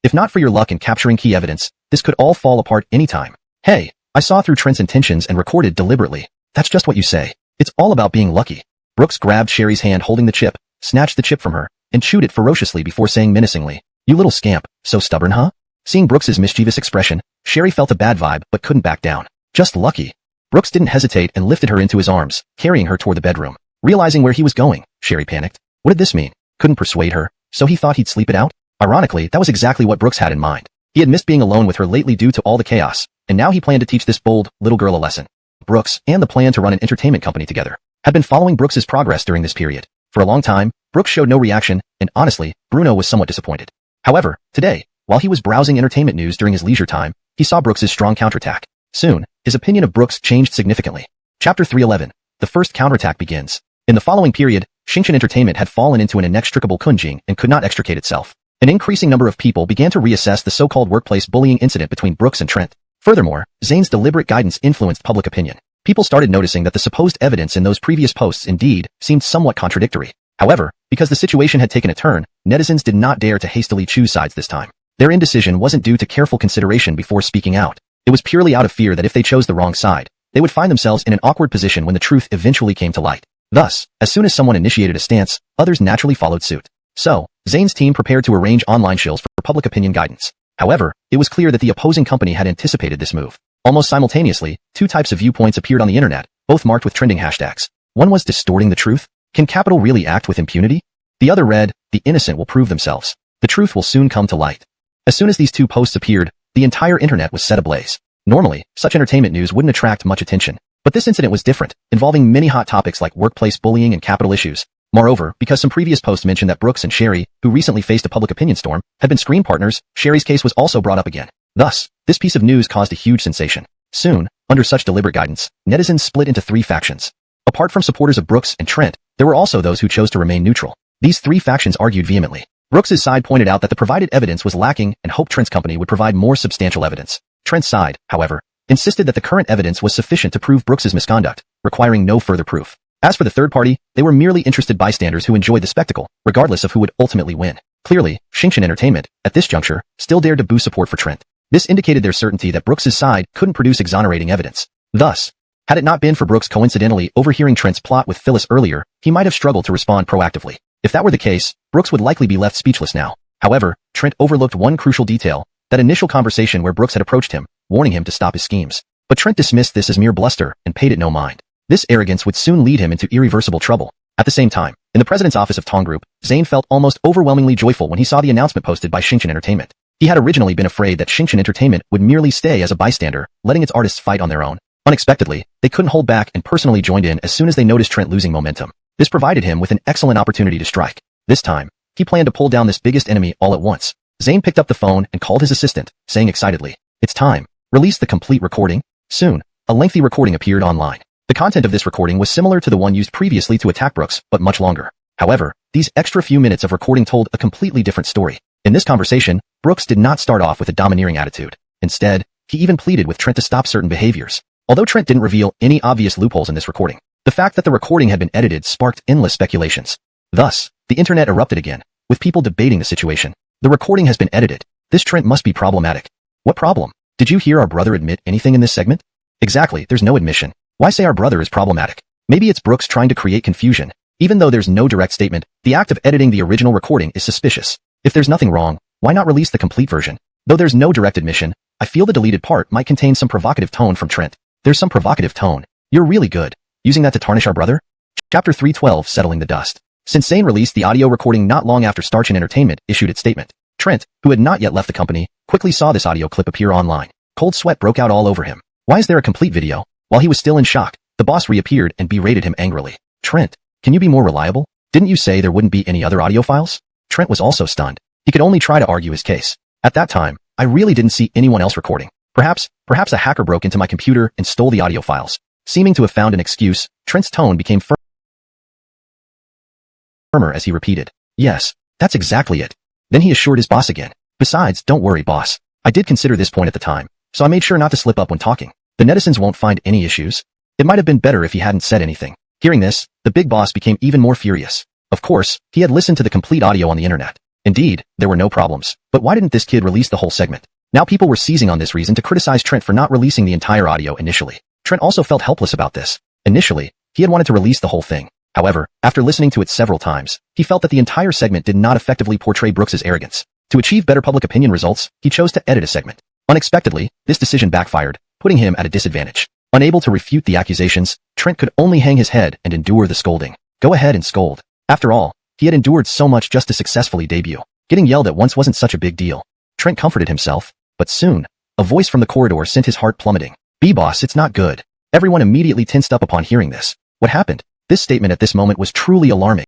"If not for your luck in capturing key evidence, this could all fall apart anytime. Hey, I saw through Trent's intentions and recorded deliberately. That's just what you say. It's all about being lucky." Brooks grabbed Sherry's hand holding the chip, snatched the chip from her, and chewed it ferociously before saying menacingly, "You little scamp, so stubborn, huh?" Seeing Brooks's mischievous expression, Sherry felt a bad vibe but couldn't back down. Just lucky. Brooks didn't hesitate and lifted her into his arms, carrying her toward the bedroom. Realizing where he was going, Sherry panicked. What did this mean? Couldn't persuade her, so he thought he'd sleep it out? Ironically, that was exactly what Brooks had in mind. He had missed being alone with her lately due to all the chaos, and now he planned to teach this bold, little girl a lesson. Brooks, and the plan to run an entertainment company together, had been following Brooks's progress during this period. For a long time, Brooks showed no reaction, and honestly, Bruno was somewhat disappointed. However, today, while he was browsing entertainment news during his leisure time, he saw Brooks's strong counterattack. Soon, his opinion of Brooks changed significantly. Chapter 311. The first counterattack begins. In the following period, Shinshin Entertainment had fallen into an inextricable kunjing and could not extricate itself. An increasing number of people began to reassess the so-called workplace bullying incident between Brooks and Trent. Furthermore, Zane's deliberate guidance influenced public opinion. People started noticing that the supposed evidence in those previous posts indeed seemed somewhat contradictory. However, because the situation had taken a turn, netizens did not dare to hastily choose sides this time. Their indecision wasn't due to careful consideration before speaking out. It was purely out of fear that if they chose the wrong side, they would find themselves in an awkward position when the truth eventually came to light. Thus, as soon as someone initiated a stance, others naturally followed suit. So, Zane's team prepared to arrange online shills for public opinion guidance. However, it was clear that the opposing company had anticipated this move. Almost simultaneously, two types of viewpoints appeared on the internet, both marked with trending hashtags. One was distorting the truth. Can capital really act with impunity? The other read, the innocent will prove themselves. The truth will soon come to light. As soon as these two posts appeared, the entire internet was set ablaze. Normally, such entertainment news wouldn't attract much attention. But this incident was different, involving many hot topics like workplace bullying and capital issues. Moreover, because some previous posts mentioned that Brooks and Sherry, who recently faced a public opinion storm, had been screen partners, Sherry's case was also brought up again. Thus, this piece of news caused a huge sensation. Soon, under such deliberate guidance, netizens split into three factions. Apart from supporters of Brooks and Trent, there were also those who chose to remain neutral. These three factions argued vehemently. Brooks's side pointed out that the provided evidence was lacking and hoped Trent's company would provide more substantial evidence. Trent's side, however, insisted that the current evidence was sufficient to prove Brooks's misconduct, requiring no further proof. As for the third party, they were merely interested bystanders who enjoyed the spectacle, regardless of who would ultimately win. Clearly, Shinshin Entertainment, at this juncture, still dared to boost support for Trent. This indicated their certainty that Brooks's side couldn't produce exonerating evidence. Thus, had it not been for Brooks coincidentally overhearing Trent's plot with Phyllis earlier, he might have struggled to respond proactively. If that were the case, Brooks would likely be left speechless now. However, Trent overlooked one crucial detail, that initial conversation where Brooks had approached him, warning him to stop his schemes. But Trent dismissed this as mere bluster and paid it no mind. This arrogance would soon lead him into irreversible trouble. At the same time, in the president's office of Tong Group, Zane felt almost overwhelmingly joyful when he saw the announcement posted by Shinshin Entertainment. He had originally been afraid that Shinshin Entertainment would merely stay as a bystander, letting its artists fight on their own. Unexpectedly, they couldn't hold back and personally joined in as soon as they noticed Trent losing momentum. This provided him with an excellent opportunity to strike. This time, he planned to pull down this biggest enemy all at once. Zane picked up the phone and called his assistant, saying excitedly, "It's time. Release the complete recording." Soon, a lengthy recording appeared online. The content of this recording was similar to the one used previously to attack Brooks, but much longer. However, these extra few minutes of recording told a completely different story. In this conversation, Brooks did not start off with a domineering attitude. Instead, he even pleaded with Trent to stop certain behaviors. Although Trent didn't reveal any obvious loopholes in this recording, the fact that the recording had been edited sparked endless speculations. Thus, the internet erupted again, with people debating the situation. The recording has been edited. This Trent must be problematic. What problem? Did you hear our brother admit anything in this segment? Exactly, there's no admission. Why say our brother is problematic? Maybe it's Brooks trying to create confusion. Even though there's no direct statement, the act of editing the original recording is suspicious. If there's nothing wrong, why not release the complete version? Though there's no direct admission, I feel the deleted part might contain some provocative tone from Trent. There's some provocative tone. You're really good. Using that to tarnish our brother? Chapter 312, Settling the Dust. Since Zane released the audio recording not long after Shinshin Entertainment issued its statement, Trent, who had not yet left the company, quickly saw this audio clip appear online. Cold sweat broke out all over him. Why is there a complete video? While he was still in shock, the boss reappeared and berated him angrily. Trent, can you be more reliable? Didn't you say there wouldn't be any other audio files? Trent was also stunned. He could only try to argue his case. At that time, I really didn't see anyone else recording. Perhaps a hacker broke into my computer and stole the audio files. Seeming to have found an excuse, Trent's tone became firmer as he repeated, "Yes, that's exactly it." Then he assured his boss again. "Besides, don't worry, boss. I did consider this point at the time, so I made sure not to slip up when talking. The netizens won't find any issues." It might have been better if he hadn't said anything. Hearing this, the big boss became even more furious. Of course, he had listened to the complete audio on the internet. Indeed, there were no problems. But why didn't this kid release the whole segment? Now people were seizing on this reason to criticize Trent for not releasing the entire audio initially. Trent also felt helpless about this. Initially, he had wanted to release the whole thing. However, after listening to it several times, he felt that the entire segment did not effectively portray Brooks's arrogance. To achieve better public opinion results, he chose to edit a segment. Unexpectedly, this decision backfired, putting him at a disadvantage. Unable to refute the accusations, Trent could only hang his head and endure the scolding. Go ahead and scold. After all, he had endured so much just to successfully debut. Getting yelled at once wasn't such a big deal. Trent comforted himself, but soon, a voice from the corridor sent his heart plummeting. "B-boss, it's not good." Everyone immediately tensed up upon hearing this. What happened? This statement at this moment was truly alarming.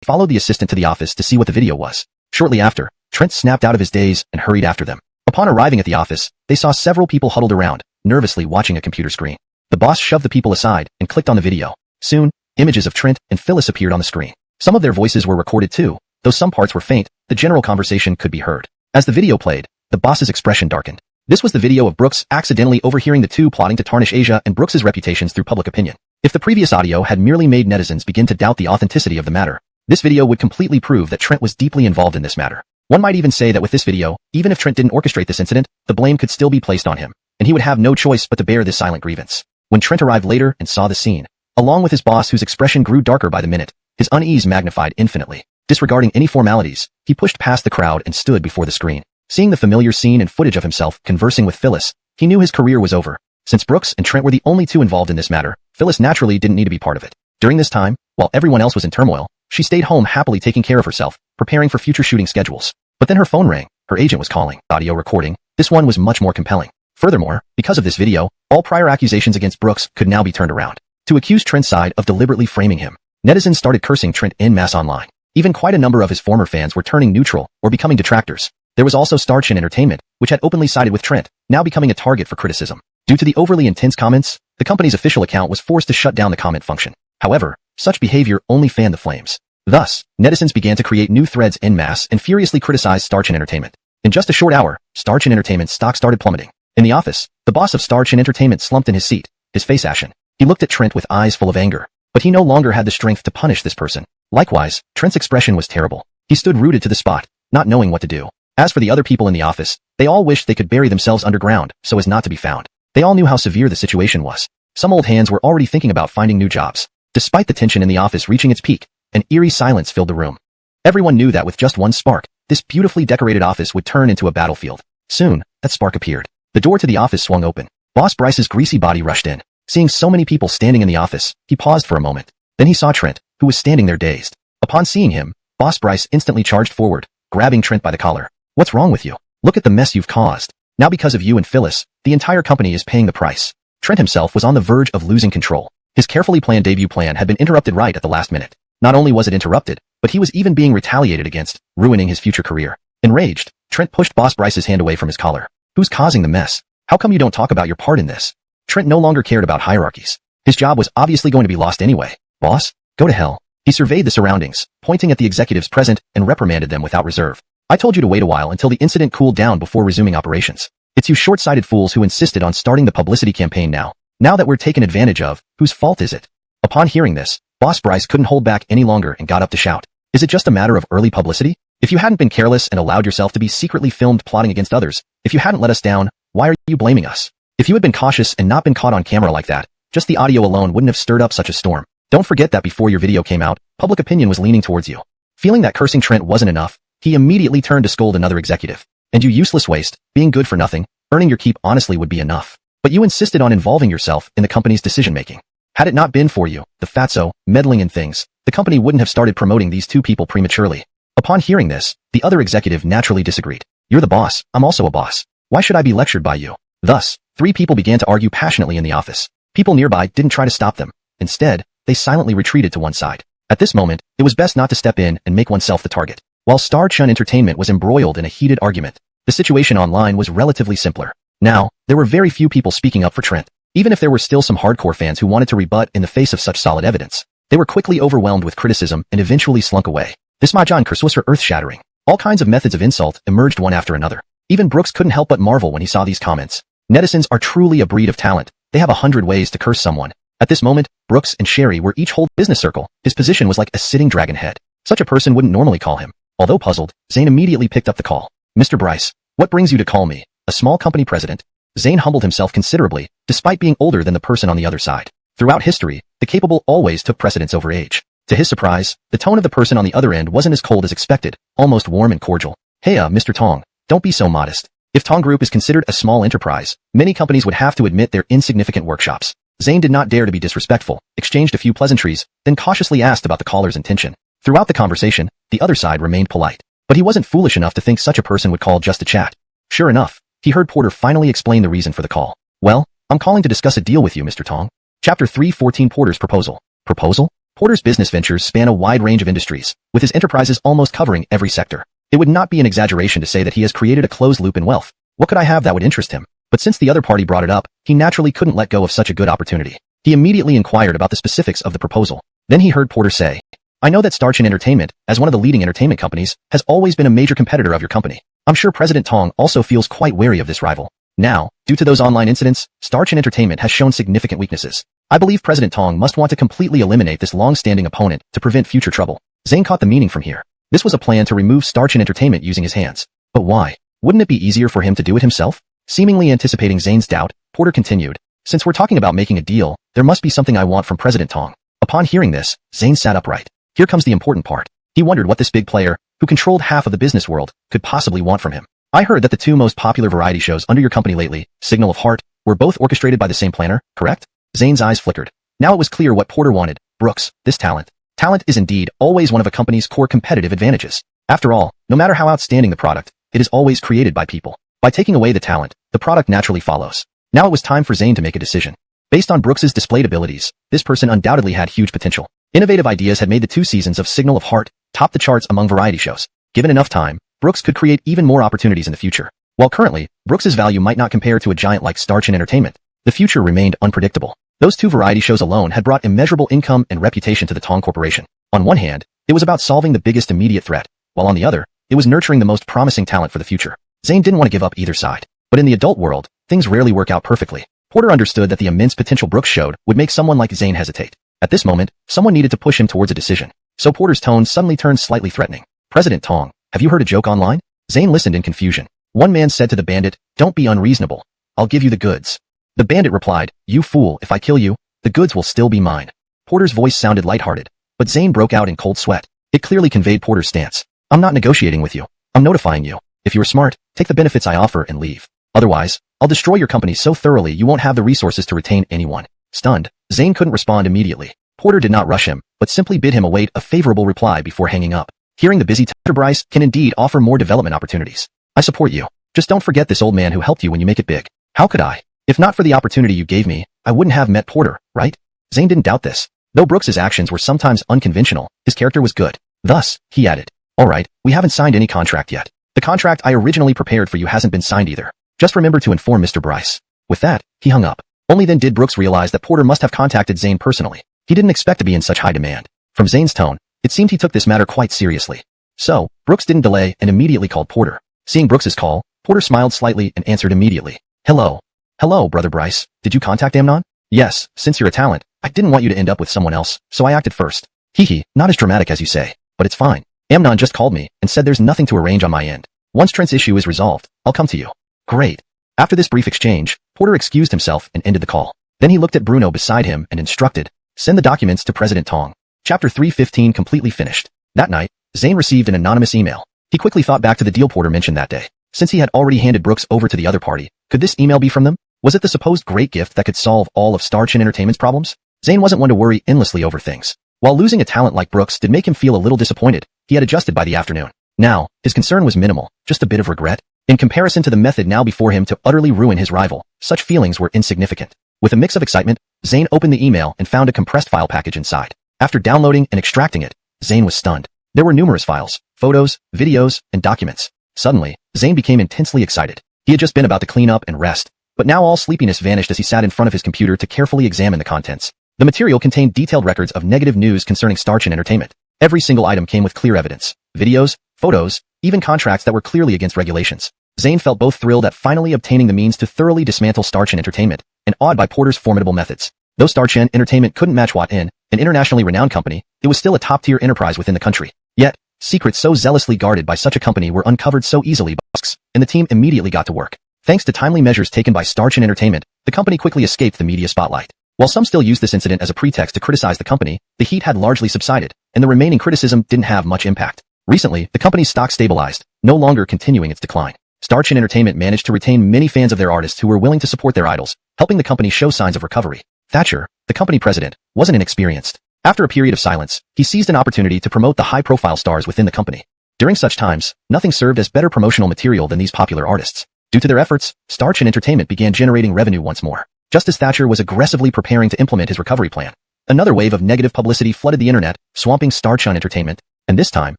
followed the assistant to the office to see what the video was. Shortly after, Trent snapped out of his daze and hurried after them. Upon arriving at the office, they saw several people huddled around, nervously watching a computer screen. The boss shoved the people aside and clicked on the video. Soon, images of Trent and Phyllis appeared on the screen. Some of their voices were recorded too, though some parts were faint. The general conversation could be heard. As the video played, the boss's expression darkened. This was the video of Brooks accidentally overhearing the two plotting to tarnish Asia and Brooks's reputations through public opinion. If the previous audio had merely made netizens begin to doubt the authenticity of the matter, this video would completely prove that Trent was deeply involved in this matter. One might even say that with this video, even if Trent didn't orchestrate this incident, the blame could still be placed on him, and he would have no choice but to bear this silent grievance. When Trent arrived later and saw the scene, along with his boss whose expression grew darker by the minute, his unease magnified infinitely. Disregarding any formalities, he pushed past the crowd and stood before the screen. Seeing the familiar scene and footage of himself conversing with Phyllis, he knew his career was over. Since Brooks and Trent were the only two involved in this matter, Phyllis naturally didn't need to be part of it. During this time, while everyone else was in turmoil, she stayed home happily taking care of herself, preparing for future shooting schedules. But then her phone rang. Her agent was calling. Audio recording. This one was much more compelling. Furthermore, because of this video, all prior accusations against Brooks could now be turned around. To accuse Trent's side of deliberately framing him, netizens started cursing Trent en masse online. Even quite a number of his former fans were turning neutral or becoming detractors. There was also Starchin Entertainment, which had openly sided with Trent, now becoming a target for criticism. Due to the overly intense comments, the company's official account was forced to shut down the comment function. However, such behavior only fanned the flames. Thus, netizens began to create new threads en masse and furiously criticize Starchin Entertainment. In just a short hour, Starchin Entertainment stock started plummeting. In the office, the boss of Starchin Entertainment slumped in his seat, his face ashen. He looked at Trent with eyes full of anger, but he no longer had the strength to punish this person. Likewise, Trent's expression was terrible. He stood rooted to the spot, not knowing what to do. As for the other people in the office, they all wished they could bury themselves underground so as not to be found. They all knew how severe the situation was. Some old hands were already thinking about finding new jobs. Despite the tension in the office reaching its peak, an eerie silence filled the room. Everyone knew that with just one spark, this beautifully decorated office would turn into a battlefield. Soon, that spark appeared. The door to the office swung open. Boss Bryce's greasy body rushed in. Seeing so many people standing in the office, he paused for a moment. Then he saw Trent, who was standing there dazed. Upon seeing him, Boss Bryce instantly charged forward, grabbing Trent by the collar. "What's wrong with you? Look at the mess you've caused. Now because of you and Phyllis, the entire company is paying the price." Trent himself was on the verge of losing control. His carefully planned debut plan had been interrupted right at the last minute. Not only was it interrupted, but he was even being retaliated against, ruining his future career. Enraged, Trent pushed Boss Bryce's hand away from his collar. "Who's causing the mess? How come you don't talk about your part in this?" Trent no longer cared about hierarchies. His job was obviously going to be lost anyway. "Boss, go to hell." He surveyed the surroundings, pointing at the executives present, and reprimanded them without reserve. "I told you to wait a while until the incident cooled down before resuming operations. It's you short-sighted fools who insisted on starting the publicity campaign now. Now that we're taken advantage of, whose fault is it?" Upon hearing this, Boss Bryce couldn't hold back any longer and got up to shout. "Is it just a matter of early publicity? If you hadn't been careless and allowed yourself to be secretly filmed plotting against others, if you hadn't let us down, why are you blaming us? If you had been cautious and not been caught on camera like that, just the audio alone wouldn't have stirred up such a storm. Don't forget that before your video came out, public opinion was leaning towards you." Feeling that cursing Trent wasn't enough, he immediately turned to scold another executive. "And you useless waste, being good for nothing, earning your keep honestly would be enough. But you insisted on involving yourself in the company's decision-making. Had it not been for you, the fatso, meddling in things, the company wouldn't have started promoting these two people prematurely." Upon hearing this, the other executive naturally disagreed. "You're the boss, I'm also a boss. Why should I be lectured by you?" Thus, three people began to argue passionately in the office. People nearby didn't try to stop them. Instead, they silently retreated to one side. At this moment, it was best not to step in and make oneself the target. While Star Chun Entertainment was embroiled in a heated argument, the situation online was relatively simpler. Now, there were very few people speaking up for Trent. Even if there were still some hardcore fans who wanted to rebut in the face of such solid evidence, they were quickly overwhelmed with criticism and eventually slunk away. This mahjong curse was earth-shattering. All kinds of methods of insult emerged one after another. Even Brooks couldn't help but marvel when he saw these comments. Netizens are truly a breed of talent. They have 100 ways to curse someone. At this moment, Brooks and Sherry were each holding a business circle. His position was like a sitting dragon head. Such a person wouldn't normally call him. Although puzzled, Zane immediately picked up the call. "Mr. Bryce, what brings you to call me? A small company president?" Zane humbled himself considerably, despite being older than the person on the other side. Throughout history, the capable always took precedence over age. To his surprise, the tone of the person on the other end wasn't as cold as expected, almost warm and cordial. "Hey, Mr. Tong, don't be so modest. If Tong Group is considered a small enterprise, many companies would have to admit their insignificant workshops." Zane did not dare to be disrespectful, exchanged a few pleasantries, then cautiously asked about the caller's intention. Throughout the conversation, the other side remained polite. But he wasn't foolish enough to think such a person would call just to chat. Sure enough, he heard Porter finally explain the reason for the call. "Well, I'm calling to discuss a deal with you, Mr. Tong." Chapter 3:14 Porter's Proposal. "Proposal? Porter's business ventures span a wide range of industries, with his enterprises almost covering every sector. It would not be an exaggeration to say that he has created a closed loop in wealth. What could I have that would interest him? But since the other party brought it up, he naturally couldn't let go of such a good opportunity. He immediately inquired about the specifics of the proposal. Then he heard Porter say, "I know that Starchin Entertainment, as one of the leading entertainment companies, has always been a major competitor of your company. I'm sure President Tong also feels quite wary of this rival. Now, due to those online incidents, Starchin Entertainment has shown significant weaknesses. I believe President Tong must want to completely eliminate this long-standing opponent to prevent future trouble." Zane caught the meaning from here. This was a plan to remove Starchin Entertainment using his hands. But why? Wouldn't it be easier for him to do it himself? Seemingly anticipating Zane's doubt, Porter continued, "Since we're talking about making a deal, there must be something I want from President Tong." Upon hearing this, Zane sat upright. Here comes the important part. He wondered what this big player, who controlled half of the business world, could possibly want from him. "I heard that the two most popular variety shows under your company lately, Signal of Heart, were both orchestrated by the same planner, correct?" Zane's eyes flickered. Now it was clear what Porter wanted. Brooks, this talent. Talent is indeed always one of a company's core competitive advantages. After all, no matter how outstanding the product, it is always created by people. By taking away the talent, the product naturally follows. Now it was time for Zane to make a decision. Based on Brooks's displayed abilities, this person undoubtedly had huge potential. Innovative ideas had made the 2 seasons of Signal of Heart top the charts among variety shows. Given enough time, Brooks could create even more opportunities in the future. While currently, Brooks's value might not compare to a giant like Starchin Entertainment, the future remained unpredictable. Those 2 variety shows alone had brought immeasurable income and reputation to the Tong Corporation. On one hand, it was about solving the biggest immediate threat, while on the other, it was nurturing the most promising talent for the future. Zane didn't want to give up either side. But in the adult world, things rarely work out perfectly. Porter understood that the immense potential Brooks showed would make someone like Zane hesitate. At this moment, someone needed to push him towards a decision. So Porter's tone suddenly turned slightly threatening. "President Tong, have you heard a joke online?" Zane listened in confusion. One man said to the bandit, "Don't be unreasonable. I'll give you the goods." The bandit replied, "You fool, if I kill you, the goods will still be mine." Porter's voice sounded lighthearted, but Zane broke out in cold sweat. It clearly conveyed Porter's stance. "I'm not negotiating with you. I'm notifying you. If you are smart, take the benefits I offer and leave. Otherwise, I'll destroy your company so thoroughly you won't have the resources to retain anyone." Stunned, Zane couldn't respond immediately. Porter did not rush him, but simply bid him await a favorable reply before hanging up. Hearing the busy Dr. Bryce can indeed offer more development opportunities. "I support you. Just don't forget this old man who helped you when you make it big." "How could I? If not for the opportunity you gave me, I wouldn't have met Porter, right?" Zane didn't doubt this. Though Brooks's actions were sometimes unconventional, his character was good. Thus, he added, "All right, we haven't signed any contract yet. The contract I originally prepared for you hasn't been signed either. Just remember to inform Mr. Bryce." With that, he hung up. Only then did Brooks realize that Porter must have contacted Zane personally. He didn't expect to be in such high demand. From Zane's tone, it seemed he took this matter quite seriously. So, Brooks didn't delay and immediately called Porter. Seeing Brooks's call, Porter smiled slightly and answered immediately. "Hello. Hello, Brother Bryce. Did you contact Amnon?" "Yes, since you're a talent, I didn't want you to end up with someone else, so I acted first." "Hee, not as dramatic as you say, but it's fine. Amnon just called me and said there's nothing to arrange on my end. Once Trent's issue is resolved, I'll come to you." "Great." After this brief exchange, Porter excused himself and ended the call. Then he looked at Bruno beside him and instructed, "Send the documents to President Tong." Chapter 315 completely finished. That night, Zane received an anonymous email. He quickly thought back to the deal Porter mentioned that day. Since he had already handed Brooks over to the other party, could this email be from them? Was it the supposed great gift that could solve all of Starchin Entertainment's problems? Zane wasn't one to worry endlessly over things. While losing a talent like Brooks did make him feel a little disappointed, he had adjusted by the afternoon. Now, his concern was minimal, just a bit of regret. In comparison to the method now before him to utterly ruin his rival, such feelings were insignificant. With a mix of excitement, Zane opened the email and found a compressed file package inside. After downloading and extracting it, Zane was stunned. There were numerous files, photos, videos, and documents. Suddenly, Zane became intensely excited. He had just been about to clean up and rest, but now all sleepiness vanished as he sat in front of his computer to carefully examine the contents. The material contained detailed records of negative news concerning Starchin Entertainment. Every single item came with clear evidence, videos, photos, even contracts that were clearly against regulations. Zane felt both thrilled at finally obtaining the means to thoroughly dismantle Starchin Entertainment, and awed by Porter's formidable methods. Though Starchin Entertainment couldn't match Wat-In, an internationally renowned company, it was still a top-tier enterprise within the country. Yet, secrets so zealously guarded by such a company were uncovered so easily by Brooks, and the team immediately got to work. Thanks to timely measures taken by Starchin Entertainment, the company quickly escaped the media spotlight. While some still used this incident as a pretext to criticize the company, the heat had largely subsided, and the remaining criticism didn't have much impact. Recently, the company's stock stabilized, no longer continuing its decline. Starchin Entertainment managed to retain many fans of their artists who were willing to support their idols, helping the company show signs of recovery. Thatcher, the company president, wasn't inexperienced. After a period of silence, he seized an opportunity to promote the high-profile stars within the company. During such times, nothing served as better promotional material than these popular artists. Due to their efforts, Starchin Entertainment began generating revenue once more. Just as Thatcher was aggressively preparing to implement his recovery plan, Another wave of negative publicity flooded the internet, swamping Star-Chun Entertainment. And this time,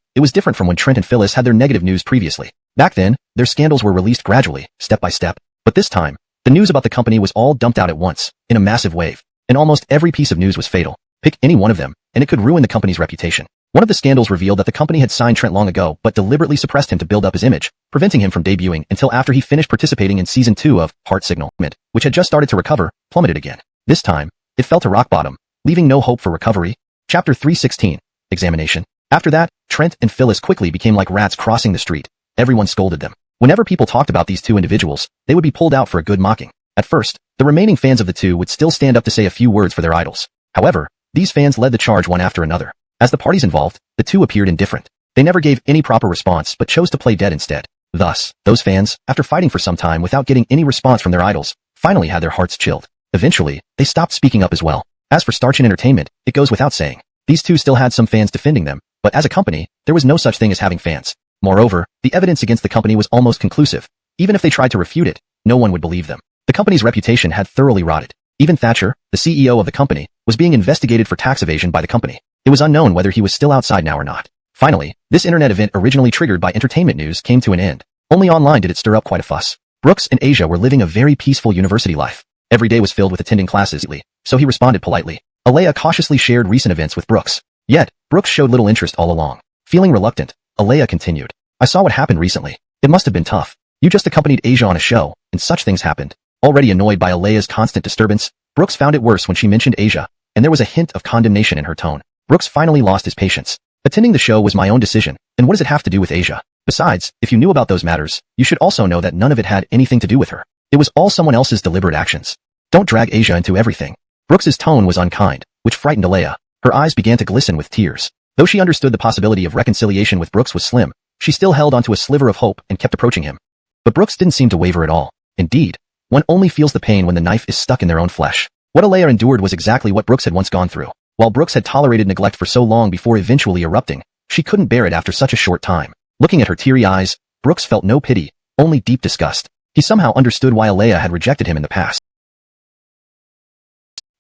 it was different from when Trent and Phyllis had their negative news previously. Back then, their scandals were released gradually, step by step. But this time, the news about the company was all dumped out at once, in a massive wave. And almost every piece of news was fatal. Pick any one of them, and it could ruin the company's reputation. One of the scandals revealed that the company had signed Trent long ago but deliberately suppressed him to build up his image, preventing him from debuting until after he finished participating in Season 2 of Heart Signal, which had just started to recover, plummeted again. This time, it fell to rock bottom, leaving no hope for recovery. Chapter 316. Examination. After that, Trent and Phyllis quickly became like rats crossing the street. Everyone scolded them. Whenever people talked about these two individuals, they would be pulled out for a good mocking. At first, the remaining fans of the two would still stand up to say a few words for their idols. However, these fans led the charge one after another. As the parties involved, the two appeared indifferent. They never gave any proper response but chose to play dead instead. Thus, those fans, after fighting for some time without getting any response from their idols, finally had their hearts chilled. Eventually, they stopped speaking up as well. As for Star-Chun Entertainment, it goes without saying. These two still had some fans defending them, but as a company, there was no such thing as having fans. Moreover, the evidence against the company was almost conclusive. Even if they tried to refute it, no one would believe them. The company's reputation had thoroughly rotted. Even Thatcher, the CEO of the company, was being investigated for tax evasion by the company. It was unknown whether he was still outside now or not. Finally, this internet event originally triggered by entertainment news came to an end. Only online did it stir up quite a fuss. Brooks and Asia were living a very peaceful university life. Every day was filled with attending classes, so he responded politely. Alea cautiously shared recent events with Brooks. Yet, Brooks showed little interest all along. Feeling reluctant, Alea continued. I saw what happened recently. It must have been tough. You just accompanied Asia on a show, and such things happened. Already annoyed by Alea's constant disturbance, Brooks found it worse when she mentioned Asia, and there was a hint of condemnation in her tone. Brooks finally lost his patience. Attending the show was my own decision, and what does it have to do with Asia? Besides, if you knew about those matters, you should also know that none of it had anything to do with her. It was all someone else's deliberate actions. Don't drag Asia into everything. Brooks's tone was unkind, which frightened Alea. Her eyes began to glisten with tears. Though she understood the possibility of reconciliation with Brooks was slim, she still held onto a sliver of hope and kept approaching him. But Brooks didn't seem to waver at all. Indeed, one only feels the pain when the knife is stuck in their own flesh. What Alea endured was exactly what Brooks had once gone through. While Brooks had tolerated neglect for so long before eventually erupting, she couldn't bear it after such a short time. Looking at her teary eyes, Brooks felt no pity, only deep disgust. He somehow understood why Alea had rejected him in the past.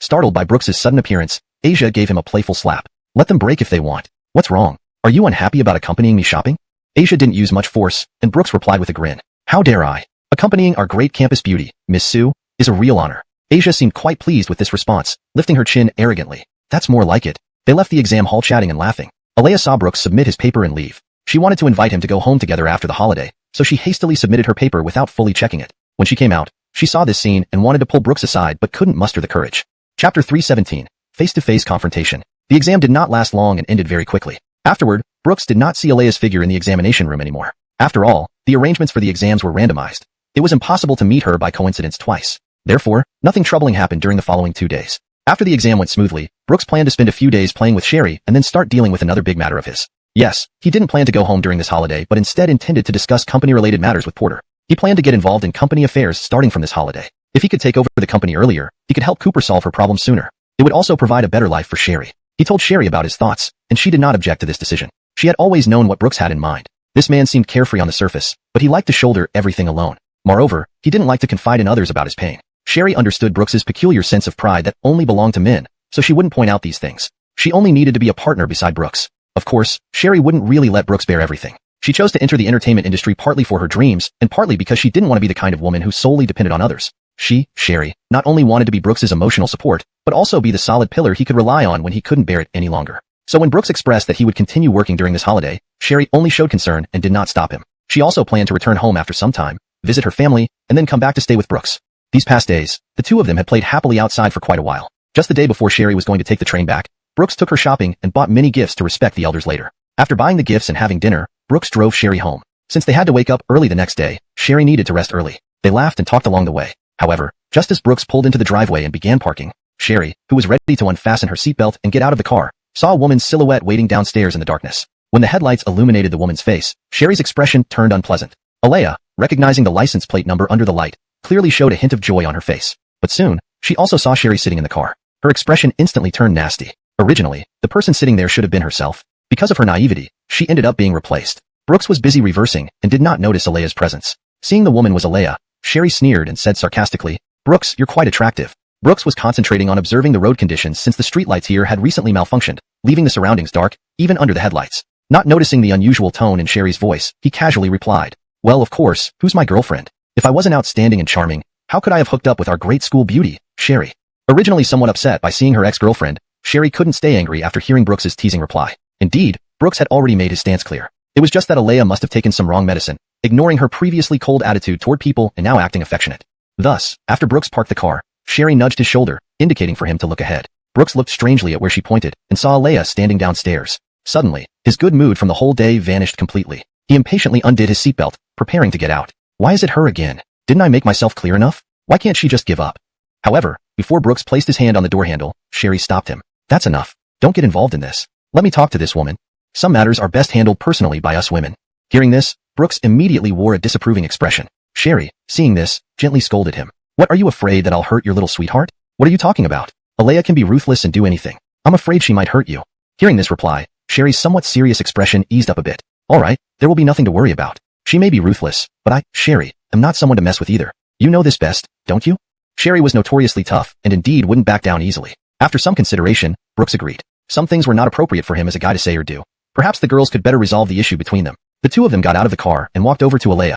Startled by Brooks's sudden appearance, Asia gave him a playful slap. Let them break if they want. What's wrong? Are you unhappy about accompanying me shopping? Asia didn't use much force, and Brooks replied with a grin. How dare I? Accompanying our great campus beauty, Miss Sue, is a real honor. Asia seemed quite pleased with this response, lifting her chin arrogantly. That's more like it. They left the exam hall chatting and laughing. Alea saw Brooks submit his paper and leave. She wanted to invite him to go home together after the holiday, so she hastily submitted her paper without fully checking it. When she came out, she saw this scene and wanted to pull Brooks aside but couldn't muster the courage. Chapter 317. Face-to-face confrontation. The exam did not last long and ended very quickly. Afterward, Brooks did not see Alea's figure in the examination room anymore. After all, the arrangements for the exams were randomized. It was impossible to meet her by coincidence twice. Therefore, nothing troubling happened during the following 2 days. After the exam went smoothly, Brooks planned to spend a few days playing with Sherry and then start dealing with another big matter of his. Yes, he didn't plan to go home during this holiday but instead intended to discuss company-related matters with Porter. He planned to get involved in company affairs starting from this holiday. If he could take over the company earlier, he could help Cooper solve her problems sooner. It would also provide a better life for Sherry. He told Sherry about his thoughts, and she did not object to this decision. She had always known what Brooks had in mind. This man seemed carefree on the surface, but he liked to shoulder everything alone. Moreover, he didn't like to confide in others about his pain. Sherry understood Brooks's peculiar sense of pride that only belonged to men, so she wouldn't point out these things. She only needed to be a partner beside Brooks. Of course, Sherry wouldn't really let Brooks bear everything. She chose to enter the entertainment industry partly for her dreams, and partly because she didn't want to be the kind of woman who solely depended on others. She, Sherry, not only wanted to be Brooks's emotional support, but also be the solid pillar he could rely on when he couldn't bear it any longer. So when Brooks expressed that he would continue working during this holiday, Sherry only showed concern and did not stop him. She also planned to return home after some time, visit her family, and then come back to stay with Brooks. These past days, the two of them had played happily outside for quite a while. Just the day before Sherry was going to take the train back, Brooks took her shopping and bought many gifts to respect the elders later. After buying the gifts and having dinner, Brooks drove Sherry home. Since they had to wake up early the next day, Sherry needed to rest early. They laughed and talked along the way. However, just as Brooks pulled into the driveway and began parking, Sherry, who was ready to unfasten her seatbelt and get out of the car, saw a woman's silhouette waiting downstairs in the darkness. When the headlights illuminated the woman's face, Sherry's expression turned unpleasant. Alea, recognizing the license plate number under the light, clearly showed a hint of joy on her face. But soon, she also saw Sherry sitting in the car. Her expression instantly turned nasty. Originally, the person sitting there should have been herself. Because of her naivety, she ended up being replaced. Brooks was busy reversing and did not notice Alea's presence. Seeing the woman was Alea, Sherry sneered and said sarcastically, "Brooks, you're quite attractive. Brooks was concentrating on observing the road conditions since the streetlights here had recently malfunctioned, leaving the surroundings dark, even under the headlights. Not noticing the unusual tone in Sherry's voice, he casually replied, "Well, of course, who's my girlfriend? If I wasn't outstanding and charming, how could I have hooked up with our great school beauty, Sherry?" Originally somewhat upset by seeing her ex-girlfriend, Sherry couldn't stay angry after hearing Brooks's teasing reply. Indeed, Brooks had already made his stance clear. It was just that Alea must have taken some wrong medicine, ignoring her previously cold attitude toward people and now acting affectionate. Thus, after Brooks parked the car, Sherry nudged his shoulder, indicating for him to look ahead. Brooks looked strangely at where she pointed and saw Alea standing downstairs. Suddenly, his good mood from the whole day vanished completely. He impatiently undid his seatbelt, preparing to get out. Why is it her again? Didn't I make myself clear enough? Why can't she just give up? However, before Brooks placed his hand on the door handle, Sherry stopped him. That's enough. Don't get involved in this. Let me talk to this woman. Some matters are best handled personally by us women. Hearing this, Brooks immediately wore a disapproving expression. Sherry, seeing this, gently scolded him. What, are you afraid that I'll hurt your little sweetheart? What are you talking about? Alea can be ruthless and do anything. I'm afraid she might hurt you. Hearing this reply, Sherry's somewhat serious expression eased up a bit. All right, there will be nothing to worry about. She may be ruthless, but I, Sherry, am not someone to mess with either. You know this best, don't you? Sherry was notoriously tough and indeed wouldn't back down easily. After some consideration, Brooks agreed. Some things were not appropriate for him as a guy to say or do. Perhaps the girls could better resolve the issue between them. The two of them got out of the car and walked over to Alea.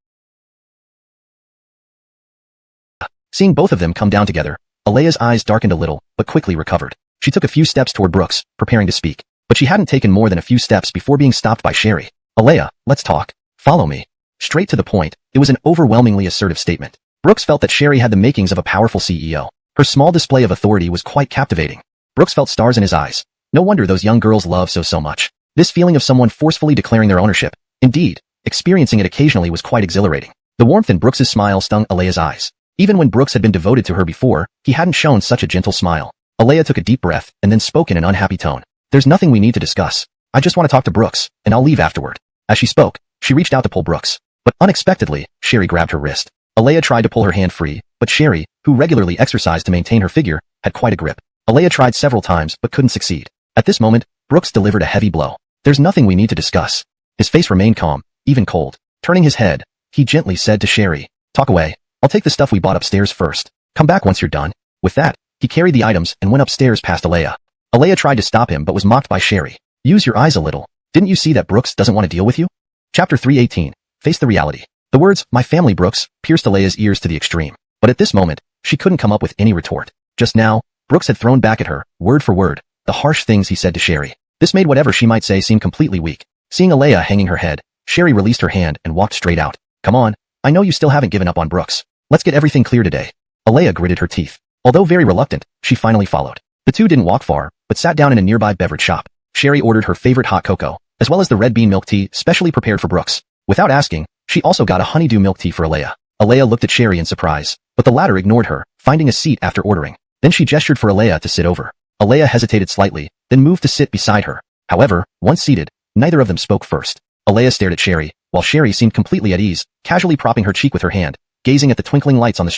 Seeing both of them come down together, Alea's eyes darkened a little, but quickly recovered. She took a few steps toward Brooks, preparing to speak. But she hadn't taken more than a few steps before being stopped by Sherry. Alea, let's talk. Follow me. Straight to the point, it was an overwhelmingly assertive statement. Brooks felt that Sherry had the makings of a powerful CEO. Her small display of authority was quite captivating. Brooks felt stars in his eyes. No wonder those young girls love so much. This feeling of someone forcefully declaring their ownership. Indeed, experiencing it occasionally was quite exhilarating. The warmth in Brooks's smile stung Alea's eyes. Even when Brooks had been devoted to her before, he hadn't shown such a gentle smile. Alea took a deep breath and then spoke in an unhappy tone. There's nothing we need to discuss. I just want to talk to Brooks, and I'll leave afterward. As she spoke, she reached out to pull Brooks. But unexpectedly, Sherry grabbed her wrist. Alea tried to pull her hand free, but Sherry, who regularly exercised to maintain her figure, had quite a grip. Alea tried several times but couldn't succeed. At this moment, Brooks delivered a heavy blow. There's nothing we need to discuss. His face remained calm, even cold. Turning his head, he gently said to Sherry, talk away. I'll take the stuff we bought upstairs first. Come back once you're done. With that, he carried the items and went upstairs past Alea. Alea tried to stop him but was mocked by Sherry. Use your eyes a little. Didn't you see that Brooks doesn't want to deal with you? Chapter 318. Face the reality. The words, my family Brooks, pierced Alea's ears to the extreme. But at this moment, she couldn't come up with any retort. Just now, Brooks had thrown back at her, word for word, the harsh things he said to Sherry. This made whatever she might say seem completely weak. Seeing Alea hanging her head, Sherry released her hand and walked straight out. Come on, I know you still haven't given up on Brooks. Let's get everything clear today. Alea gritted her teeth. Although very reluctant, she finally followed. The two didn't walk far, but sat down in a nearby beverage shop. Sherry ordered her favorite hot cocoa, as well as the red bean milk tea specially prepared for Brooks. Without asking, she also got a honeydew milk tea for Alea. Alea looked at Sherry in surprise, but the latter ignored her, finding a seat after ordering. Then she gestured for Alea to sit over. Alea hesitated slightly, then moved to sit beside her. However, once seated, neither of them spoke first. Alea stared at Sherry, while Sherry seemed completely at ease, casually propping her cheek with her hand, gazing at the twinkling lights on the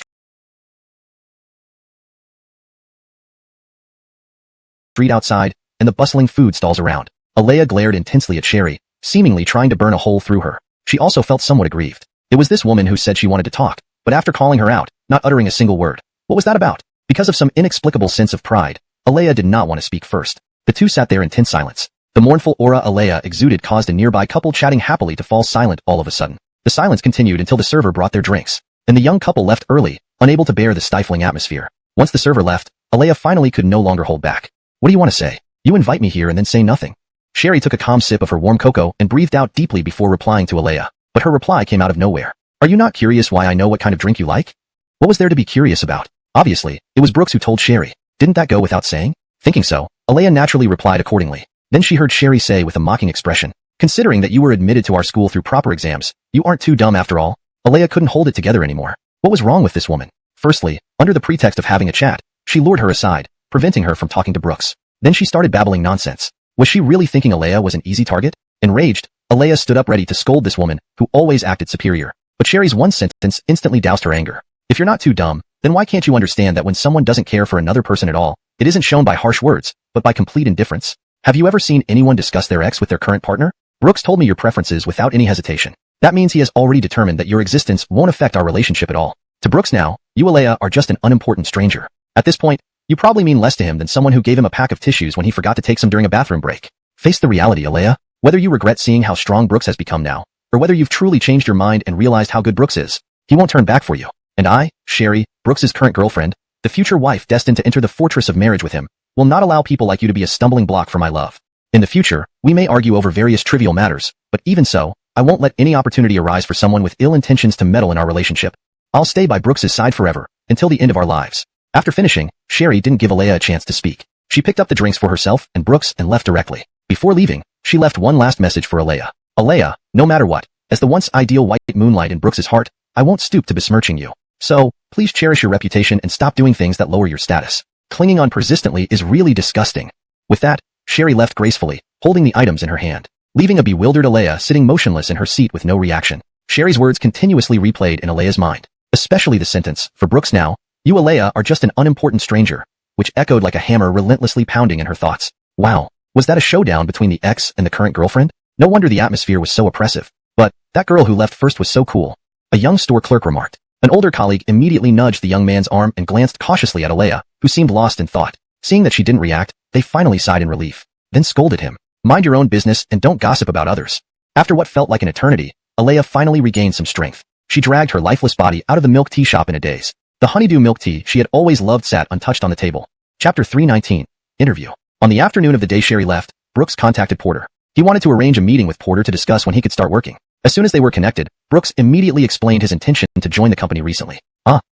street outside, and the bustling food stalls around. Alea glared intensely at Sherry, seemingly trying to burn a hole through her. She also felt somewhat aggrieved. It was this woman who said she wanted to talk, but after calling her out, not uttering a single word. What was that about? Because of some inexplicable sense of pride, Alea did not want to speak first. The two sat there in tense silence. The mournful aura Alea exuded caused a nearby couple chatting happily to fall silent all of a sudden. The silence continued until the server brought their drinks, and the young couple left early, unable to bear the stifling atmosphere. Once the server left, Alea finally could no longer hold back. What do you want to say? You invite me here and then say nothing. Sherry took a calm sip of her warm cocoa and breathed out deeply before replying to Alea, but her reply came out of nowhere. Are you not curious why I know what kind of drink you like? What was there to be curious about? Obviously, it was Brooks who told Sherry. Didn't that go without saying? Thinking so, Alea naturally replied accordingly. Then she heard Sherry say with a mocking expression, considering that you were admitted to our school through proper exams, you aren't too dumb after all. Alea couldn't hold it together anymore. What was wrong with this woman? Firstly, under the pretext of having a chat, she lured her aside, preventing her from talking to Brooks. Then she started babbling nonsense. Was she really thinking Alea was an easy target? Enraged, Alea stood up ready to scold this woman, who always acted superior. But Sherry's one sentence instantly doused her anger. If you're not too dumb, then why can't you understand that when someone doesn't care for another person at all, it isn't shown by harsh words, but by complete indifference? Have you ever seen anyone discuss their ex with their current partner? Brooks told me your preferences without any hesitation. That means he has already determined that your existence won't affect our relationship at all. To Brooks now, you Alea are just an unimportant stranger. At this point, you probably mean less to him than someone who gave him a pack of tissues when he forgot to take some during a bathroom break. Face the reality, Alea. Whether you regret seeing how strong Brooks has become now, or whether you've truly changed your mind and realized how good Brooks is, he won't turn back for you. And I, Sherry, Brooks's current girlfriend, the future wife destined to enter the fortress of marriage with him, will not allow people like you to be a stumbling block for my love. In the future, we may argue over various trivial matters, but even so, I won't let any opportunity arise for someone with ill intentions to meddle in our relationship. I'll stay by Brooks's side forever, until the end of our lives. After finishing, Sherry didn't give Alea a chance to speak. She picked up the drinks for herself and Brooks and left directly. Before leaving, she left one last message for Alea. Alea, no matter what, as the once ideal white moonlight in Brooks's heart, I won't stoop to besmirching you. So, please cherish your reputation and stop doing things that lower your status. Clinging on persistently is really disgusting. With that, Sherry left gracefully, holding the items in her hand, leaving a bewildered Alea sitting motionless in her seat with no reaction. Sherry's words continuously replayed in Alea's mind, especially the sentence, for Brooks now, you Alea are just an unimportant stranger, which echoed like a hammer relentlessly pounding in her thoughts. Wow, was that a showdown between the ex and the current girlfriend? No wonder the atmosphere was so oppressive. But, that girl who left first was so cool. A young store clerk remarked. An older colleague immediately nudged the young man's arm and glanced cautiously at Alea, who seemed lost in thought. Seeing that she didn't react, they finally sighed in relief, then scolded him. Mind your own business and don't gossip about others. After what felt like an eternity, Alea finally regained some strength. She dragged her lifeless body out of the milk tea shop in a daze. The honeydew milk tea she had always loved sat untouched on the table. Chapter 319. Interview. On the afternoon of the day Sherry left, Brooks contacted Porter. He wanted to arrange a meeting with Porter to discuss when he could start working. As soon as they were connected, Brooks immediately explained his intention to join the company recently.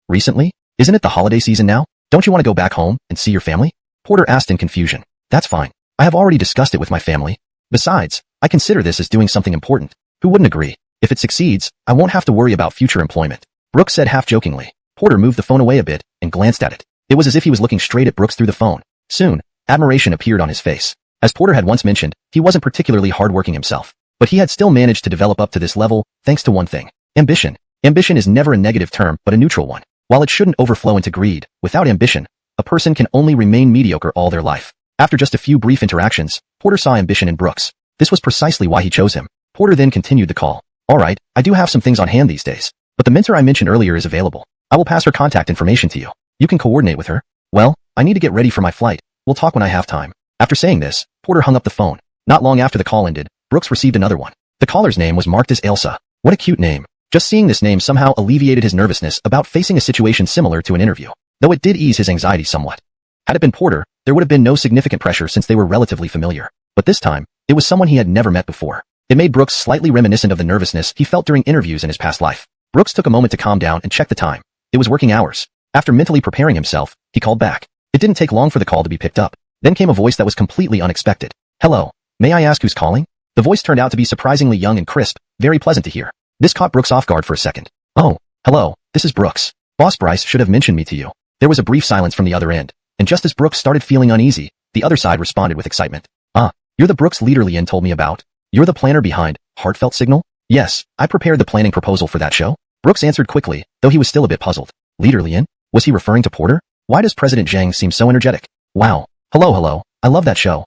Recently? Isn't it the holiday season now? Don't you want to go back home and see your family? Porter asked in confusion. That's fine. I have already discussed it with my family. Besides, I consider this as doing something important. Who wouldn't agree? If it succeeds, I won't have to worry about future employment. Brooks said half-jokingly. Porter moved the phone away a bit and glanced at it. It was as if he was looking straight at Brooks through the phone. Soon, admiration appeared on his face. As Porter had once mentioned, he wasn't particularly hardworking himself, but he had still managed to develop up to this level thanks to one thing. Ambition. Ambition is never a negative term but a neutral one. While it shouldn't overflow into greed, without ambition, a person can only remain mediocre all their life. After just a few brief interactions, Porter saw ambition in Brooks. This was precisely why he chose him. Porter then continued the call. Alright, I do have some things on hand these days, but the mentor I mentioned earlier is available. I will pass her contact information to you. You can coordinate with her. Well, I need to get ready for my flight. We'll talk when I have time. After saying this, Porter hung up the phone. Not long after the call ended, Brooks received another one. The caller's name was marked as Elsa. What a cute name. Just seeing this name somehow alleviated his nervousness about facing a situation similar to an interview, though it did ease his anxiety somewhat. Had it been Porter, there would have been no significant pressure since they were relatively familiar. But this time, it was someone he had never met before. It made Brooks slightly reminiscent of the nervousness he felt during interviews in his past life. Brooks took a moment to calm down and check the time. It was working hours. After mentally preparing himself, he called back. It didn't take long for the call to be picked up. Then came a voice that was completely unexpected. Hello, may I ask who's calling? The voice turned out to be surprisingly young and crisp, very pleasant to hear. This caught Brooks off guard for a second. Oh, hello, this is Brooks. Boss Bryce should have mentioned me to you. There was a brief silence from the other end, and just as Brooks started feeling uneasy, the other side responded with excitement. You're the Brooks leader Lien told me about. You're the planner behind Heartfelt Signal? Yes, I prepared the planning proposal for that show. Brooks answered quickly, though he was still a bit puzzled. Leader Lien? Was he referring to Porter? Why does President Zhang seem so energetic? Wow. Hello, I love that show.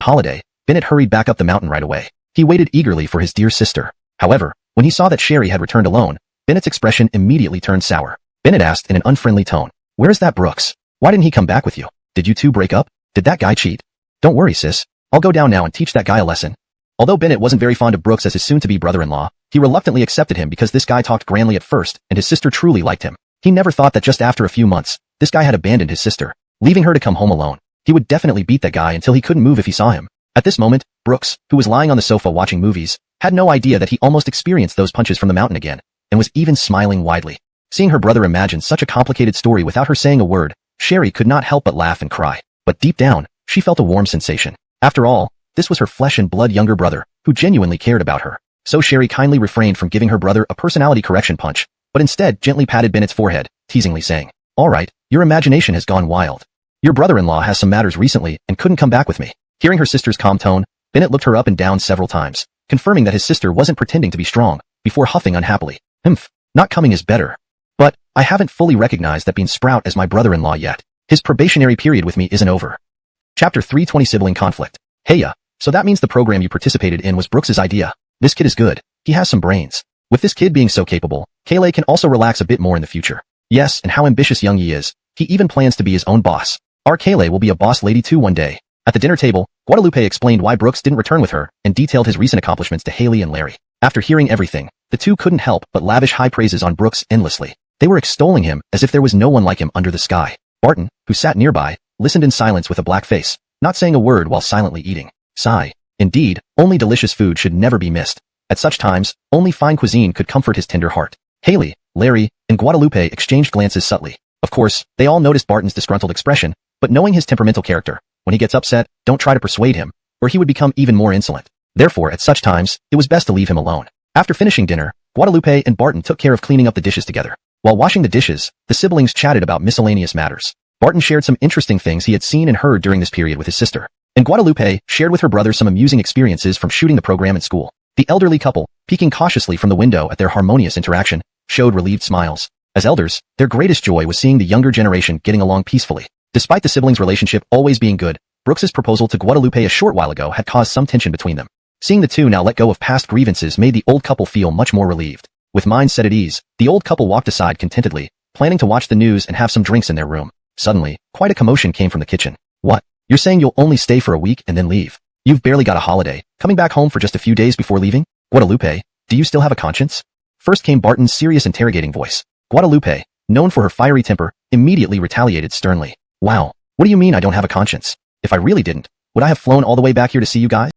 Holiday. Bennett hurried back up the mountain right away. He waited eagerly for his dear sister. However, when he saw that Sherry had returned alone, Bennett's expression immediately turned sour. Bennett asked in an unfriendly tone, where is that Brooks? Why didn't he come back with you? Did you two break up? Did that guy cheat? Don't worry, sis. I'll go down now and teach that guy a lesson. Although Bennett wasn't very fond of Brooks as his soon-to-be brother-in-law, he reluctantly accepted him because this guy talked grandly at first and his sister truly liked him. He never thought that just after a few months, this guy had abandoned his sister, leaving her to come home alone. He would definitely beat that guy until he couldn't move if he saw him. At this moment, Brooks, who was lying on the sofa watching movies, had no idea that he almost experienced those punches from the mountain again, and was even smiling widely. Seeing her brother imagine such a complicated story without her saying a word, Sherry could not help but laugh and cry. But deep down, she felt a warm sensation. After all, this was her flesh and blood younger brother, who genuinely cared about her. So Sherry kindly refrained from giving her brother a personality correction punch, but instead gently patted Bennett's forehead, teasingly saying, Alright, your imagination has gone wild. Your brother-in-law has some matters recently and couldn't come back with me. Hearing her sister's calm tone, Bennett looked her up and down several times, confirming that his sister wasn't pretending to be strong, before huffing unhappily. Not coming is better. But, I haven't fully recognized that being Sprout as my brother-in-law yet. His probationary period with me isn't over. Chapter 320 Sibling Conflict. Heya, so that means the program you participated in was Brooks's idea. This kid is good. He has some brains. With this kid being so capable, Kayleigh can also relax a bit more in the future. Yes, and how ambitious young Yi is. He even plans to be his own boss. Our Kayleigh will be a boss lady too one day. At the dinner table, Guadalupe explained why Brooks didn't return with her and detailed his recent accomplishments to Haley and Larry. After hearing everything, the two couldn't help but lavish high praises on Brooks endlessly. They were extolling him as if there was no one like him under the sky. Barton, who sat nearby, listened in silence with a black face, not saying a word while silently eating. Sigh. Indeed, only delicious food should never be missed. At such times, only fine cuisine could comfort his tender heart. Haley, Larry, and Guadalupe exchanged glances subtly. Of course, they all noticed Barton's disgruntled expression, but knowing his temperamental character, when he gets upset, don't try to persuade him, or he would become even more insolent. Therefore, at such times, it was best to leave him alone. After finishing dinner, Guadalupe and Barton took care of cleaning up the dishes together. While washing the dishes, the siblings chatted about miscellaneous matters. Barton shared some interesting things he had seen and heard during this period with his sister, and Guadalupe shared with her brother some amusing experiences from shooting the program in school. The elderly couple, peeking cautiously from the window at their harmonious interaction, showed relieved smiles. As elders, their greatest joy was seeing the younger generation getting along peacefully. Despite the siblings' relationship always being good, Brooks's proposal to Guadalupe a short while ago had caused some tension between them. Seeing the two now let go of past grievances made the old couple feel much more relieved. With minds set at ease, the old couple walked aside contentedly, planning to watch the news and have some drinks in their room. Suddenly, quite a commotion came from the kitchen. What? You're saying you'll only stay for a week and then leave? You've barely got a holiday, coming back home for just a few days before leaving? Guadalupe, do you still have a conscience? First came Barton's serious interrogating voice. Guadalupe, known for her fiery temper, immediately retaliated sternly. Wow, what do you mean I don't have a conscience? If I really didn't, would I have flown all the way back here to see you guys?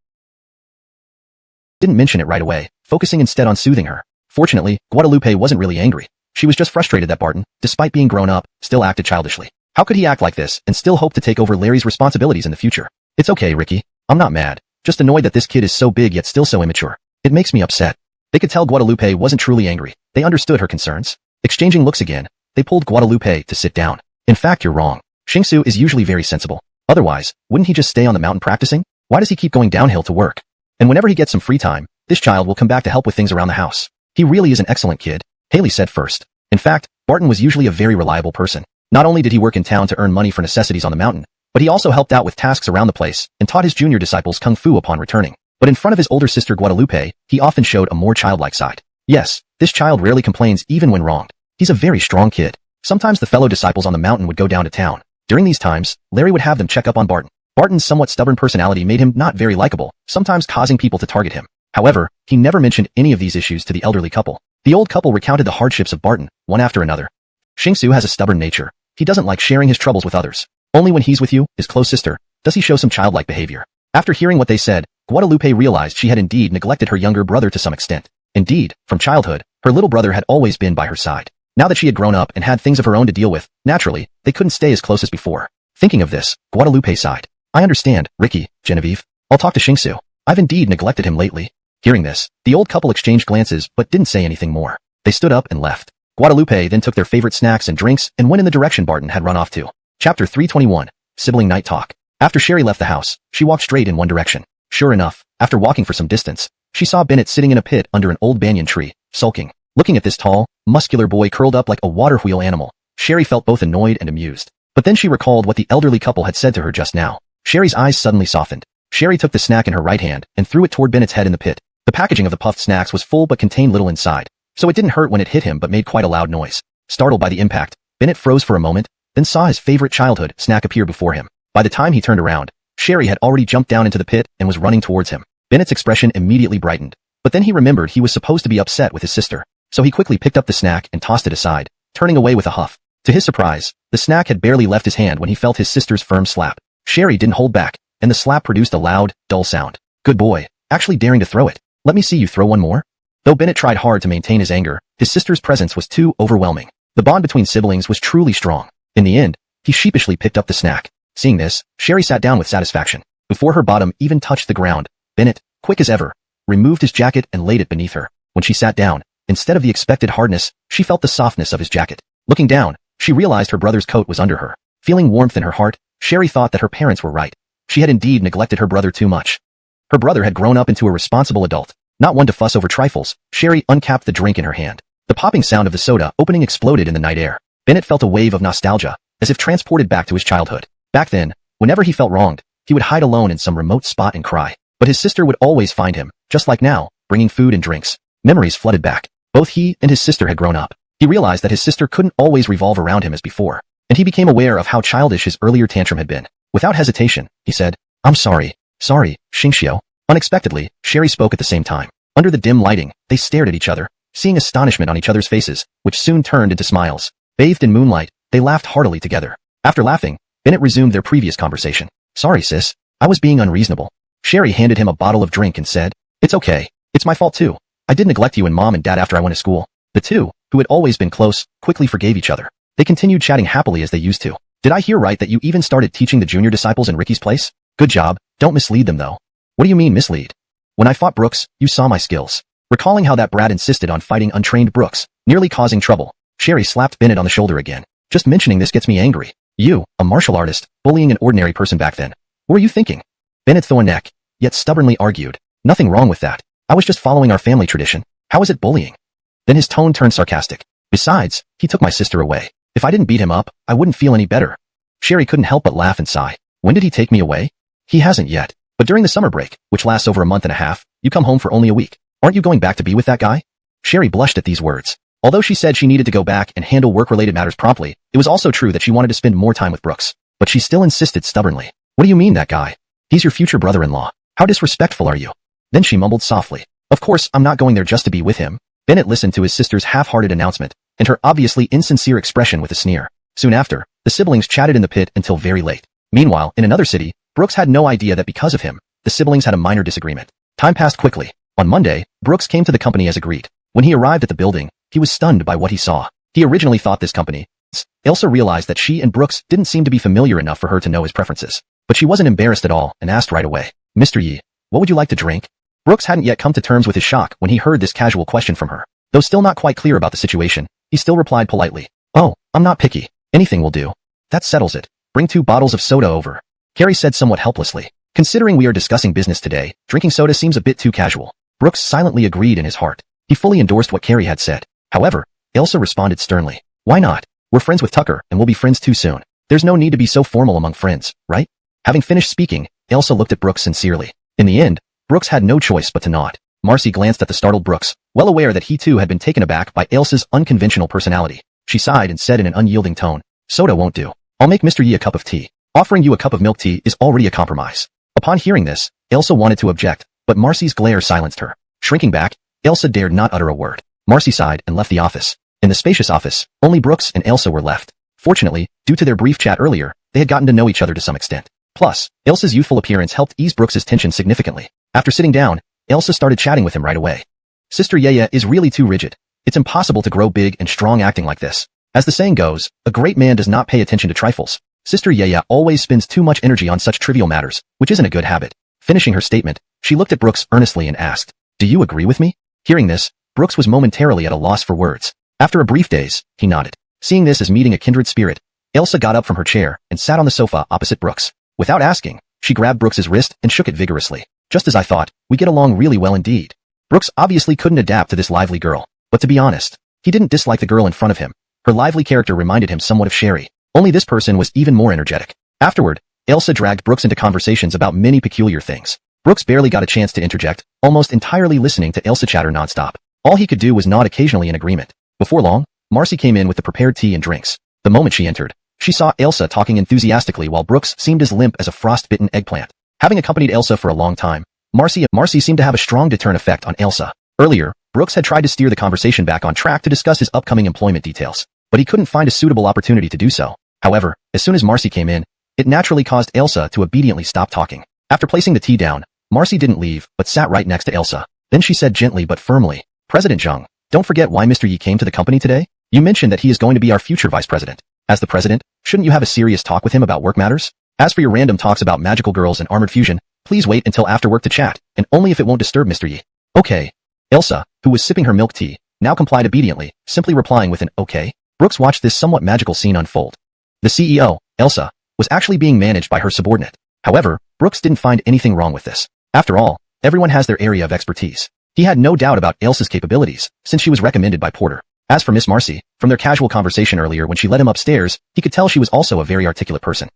Didn't mention it right away, focusing instead on soothing her. Fortunately, Guadalupe wasn't really angry. She was just frustrated that Barton, despite being grown up, still acted childishly. How could he act like this and still hope to take over Larry's responsibilities in the future? It's okay, Ricky. I'm not mad. Just annoyed that this kid is so big yet still so immature. It makes me upset. They could tell Guadalupe wasn't truly angry. They understood her concerns. Exchanging looks again, they pulled Guadalupe to sit down. In fact, you're wrong. Xingsu is usually very sensible. Otherwise, wouldn't he just stay on the mountain practicing? Why does he keep going downhill to work? And whenever he gets some free time, this child will come back to help with things around the house. He really is an excellent kid, Haley said first. In fact, Barton was usually a very reliable person. Not only did he work in town to earn money for necessities on the mountain, but he also helped out with tasks around the place and taught his junior disciples kung fu upon returning. But in front of his older sister Guadalupe, he often showed a more childlike side. Yes, this child rarely complains even when wronged. He's a very strong kid. Sometimes the fellow disciples on the mountain would go down to town. During these times, Larry would have them check up on Barton. Barton's somewhat stubborn personality made him not very likable, sometimes causing people to target him. However, he never mentioned any of these issues to the elderly couple. The old couple recounted the hardships of Barton, one after another. Xingsu has a stubborn nature. He doesn't like sharing his troubles with others. Only when he's with you, his close sister, does he show some childlike behavior. After hearing what they said, Guadalupe realized she had indeed neglected her younger brother to some extent. Indeed, from childhood, her little brother had always been by her side. Now that she had grown up and had things of her own to deal with, naturally, they couldn't stay as close as before. Thinking of this, Guadalupe sighed. I understand, Ricky, Genevieve. I'll talk to Xingsu. I've indeed neglected him lately. Hearing this, the old couple exchanged glances but didn't say anything more. They stood up and left. Guadalupe then took their favorite snacks and drinks and went in the direction Barton had run off to. Chapter 321, Sibling Night Talk. After Sherry left the house, she walked straight in one direction. Sure enough, after walking for some distance, she saw Bennett sitting in a pit under an old banyan tree, sulking. Looking at this tall, muscular boy curled up like a water wheel animal, Sherry felt both annoyed and amused. But then she recalled what the elderly couple had said to her just now. Sherry's eyes suddenly softened. Sherry took the snack in her right hand and threw it toward Bennett's head in the pit. The packaging of the puffed snacks was full but contained little inside, so it didn't hurt when it hit him but made quite a loud noise. Startled by the impact, Bennett froze for a moment, then saw his favorite childhood snack appear before him. By the time he turned around, Sherry had already jumped down into the pit and was running towards him. Bennett's expression immediately brightened, but then he remembered he was supposed to be upset with his sister, so he quickly picked up the snack and tossed it aside, turning away with a huff. To his surprise, the snack had barely left his hand when he felt his sister's firm slap. Sherry didn't hold back, and the slap produced a loud, dull sound. Good boy, actually daring to throw it. Let me see you throw one more. Though Bennett tried hard to maintain his anger, his sister's presence was too overwhelming. The bond between siblings was truly strong. In the end, he sheepishly picked up the snack. Seeing this, Sherry sat down with satisfaction. Before her bottom even touched the ground, Bennett, quick as ever, removed his jacket and laid it beneath her. When she sat down, instead of the expected hardness, she felt the softness of his jacket. Looking down, she realized her brother's coat was under her. Feeling warmth in her heart, Sherry thought that her parents were right. She had indeed neglected her brother too much. Her brother had grown up into a responsible adult, not one to fuss over trifles. Sherry uncapped the drink in her hand. The popping sound of the soda opening exploded in the night air. Bennett felt a wave of nostalgia, as if transported back to his childhood. Back then, whenever he felt wronged, he would hide alone in some remote spot and cry. But his sister would always find him, just like now, bringing food and drinks. Memories flooded back. Both he and his sister had grown up. He realized that his sister couldn't always revolve around him as before, and he became aware of how childish his earlier tantrum had been. Without hesitation, he said, "I'm sorry, Xingxiu." Unexpectedly, Sherry spoke at the same time. Under the dim lighting, they stared at each other, seeing astonishment on each other's faces, which soon turned into smiles. Bathed in moonlight, they laughed heartily together. After laughing, Bennett resumed their previous conversation. "Sorry, sis. I was being unreasonable." Sherry handed him a bottle of drink and said, "It's okay. It's my fault too. I did neglect you and Mom and Dad after I went to school." The two, who had always been close, quickly forgave each other. They continued chatting happily as they used to. "Did I hear right that you even started teaching the junior disciples in Ricky's place? Good job. Don't mislead them though." "What do you mean mislead? When I fought Brooks, you saw my skills." Recalling how that brat insisted on fighting untrained Brooks, nearly causing trouble, Sherry slapped Bennett on the shoulder again. "Just mentioning this gets me angry. You, a martial artist, bullying an ordinary person back then. What were you thinking?" Bennett Thorneck, yet stubbornly argued, "Nothing wrong with that. I was just following our family tradition. How is it bullying?" Then his tone turned sarcastic. "Besides, he took my sister away. If I didn't beat him up, I wouldn't feel any better." Sherry couldn't help but laugh and sigh. "When did he take me away?" "He hasn't yet. But during the summer break, which lasts over a month and a half, you come home for only a week. Aren't you going back to be with that guy?" Sherry blushed at these words. Although she said she needed to go back and handle work-related matters promptly, it was also true that she wanted to spend more time with Brooks. But she still insisted stubbornly. "What do you mean that guy? He's your future brother-in-law. How disrespectful are you?" Then she mumbled softly, "Of course, I'm not going there just to be with him." Bennett listened to his sister's half-hearted announcement, and her obviously insincere expression with a sneer. Soon after, the siblings chatted in the pit until very late. Meanwhile, in another city, Brooks had no idea that because of him, the siblings had a minor disagreement. Time passed quickly. On Monday, Brooks came to the company as agreed. When he arrived at the building, he was stunned by what he saw. He originally thought this company. Elsa realized that she and Brooks didn't seem to be familiar enough for her to know his preferences. But she wasn't embarrassed at all and asked right away, "Mr. Yi, what would you like to drink?" Brooks hadn't yet come to terms with his shock when he heard this casual question from her. Though still not quite clear about the situation, he still replied politely, "Oh, I'm not picky. Anything will do." "That settles it. Bring 2 bottles of soda over," Carrie said somewhat helplessly. "Considering we are discussing business today, drinking soda seems a bit too casual." Brooks silently agreed in his heart. He fully endorsed what Carrie had said. However, Elsa responded sternly, "Why not? We're friends with Tucker and we'll be friends too soon. There's no need to be so formal among friends, right?" Having finished speaking, Elsa looked at Brooks sincerely. In the end, Brooks had no choice but to nod. Marcy glanced at the startled Brooks, well aware that he too had been taken aback by Elsa's unconventional personality. She sighed and said in an unyielding tone, "Soda won't do. I'll make Mr. Yi a cup of tea. Offering you a cup of milk tea is already a compromise." Upon hearing this, Elsa wanted to object, but Marcy's glare silenced her. Shrinking back, Elsa dared not utter a word. Marcy sighed and left the office. In the spacious office, only Brooks and Elsa were left. Fortunately, due to their brief chat earlier, they had gotten to know each other to some extent. Plus, Elsa's youthful appearance helped ease Brooks's tension significantly. After sitting down, Elsa started chatting with him right away. "Sister Yaya is really too rigid. It's impossible to grow big and strong acting like this. As the saying goes, a great man does not pay attention to trifles. Sister Yaya always spends too much energy on such trivial matters, which isn't a good habit." Finishing her statement, she looked at Brooks earnestly and asked, "Do you agree with me?" Hearing this, Brooks was momentarily at a loss for words. After a brief daze, he nodded. Seeing this as meeting a kindred spirit, Elsa got up from her chair and sat on the sofa opposite Brooks. Without asking, she grabbed Brooks's wrist and shook it vigorously. "Just as I thought, we get along really well indeed." Brooks obviously couldn't adapt to this lively girl, but to be honest, he didn't dislike the girl in front of him. Her lively character reminded him somewhat of Sherry, only this person was even more energetic. Afterward, Elsa dragged Brooks into conversations about many peculiar things. Brooks barely got a chance to interject, almost entirely listening to Elsa chatter nonstop. All he could do was nod occasionally in agreement. Before long, Marcy came in with the prepared tea and drinks. The moment she entered, she saw Elsa talking enthusiastically while Brooks seemed as limp as a frost-bitten eggplant. Having accompanied Elsa for a long time, Marcy seemed to have a strong deterrent effect on Elsa. Earlier, Brooks had tried to steer the conversation back on track to discuss his upcoming employment details, but he couldn't find a suitable opportunity to do so. However, as soon as Marcy came in, it naturally caused Elsa to obediently stop talking. After placing the tea down, Marcy didn't leave, but sat right next to Elsa. Then she said gently but firmly, "President Zheng, don't forget why Mr. Yi came to the company today? You mentioned that he is going to be our future vice president. As the president, shouldn't you have a serious talk with him about work matters? As for your random talks about magical girls and armored fusion, please wait until after work to chat, and only if it won't disturb Mr. Yi." "Okay." Elsa, who was sipping her milk tea, now complied obediently, simply replying with an "okay." Brooks watched this somewhat magical scene unfold. The CEO, Elsa, was actually being managed by her subordinate. However, Brooks didn't find anything wrong with this. After all, everyone has their area of expertise. He had no doubt about Elsa's capabilities, since she was recommended by Porter. As for Miss Marcy, from their casual conversation earlier when she led him upstairs, he could tell she was also a very articulate person.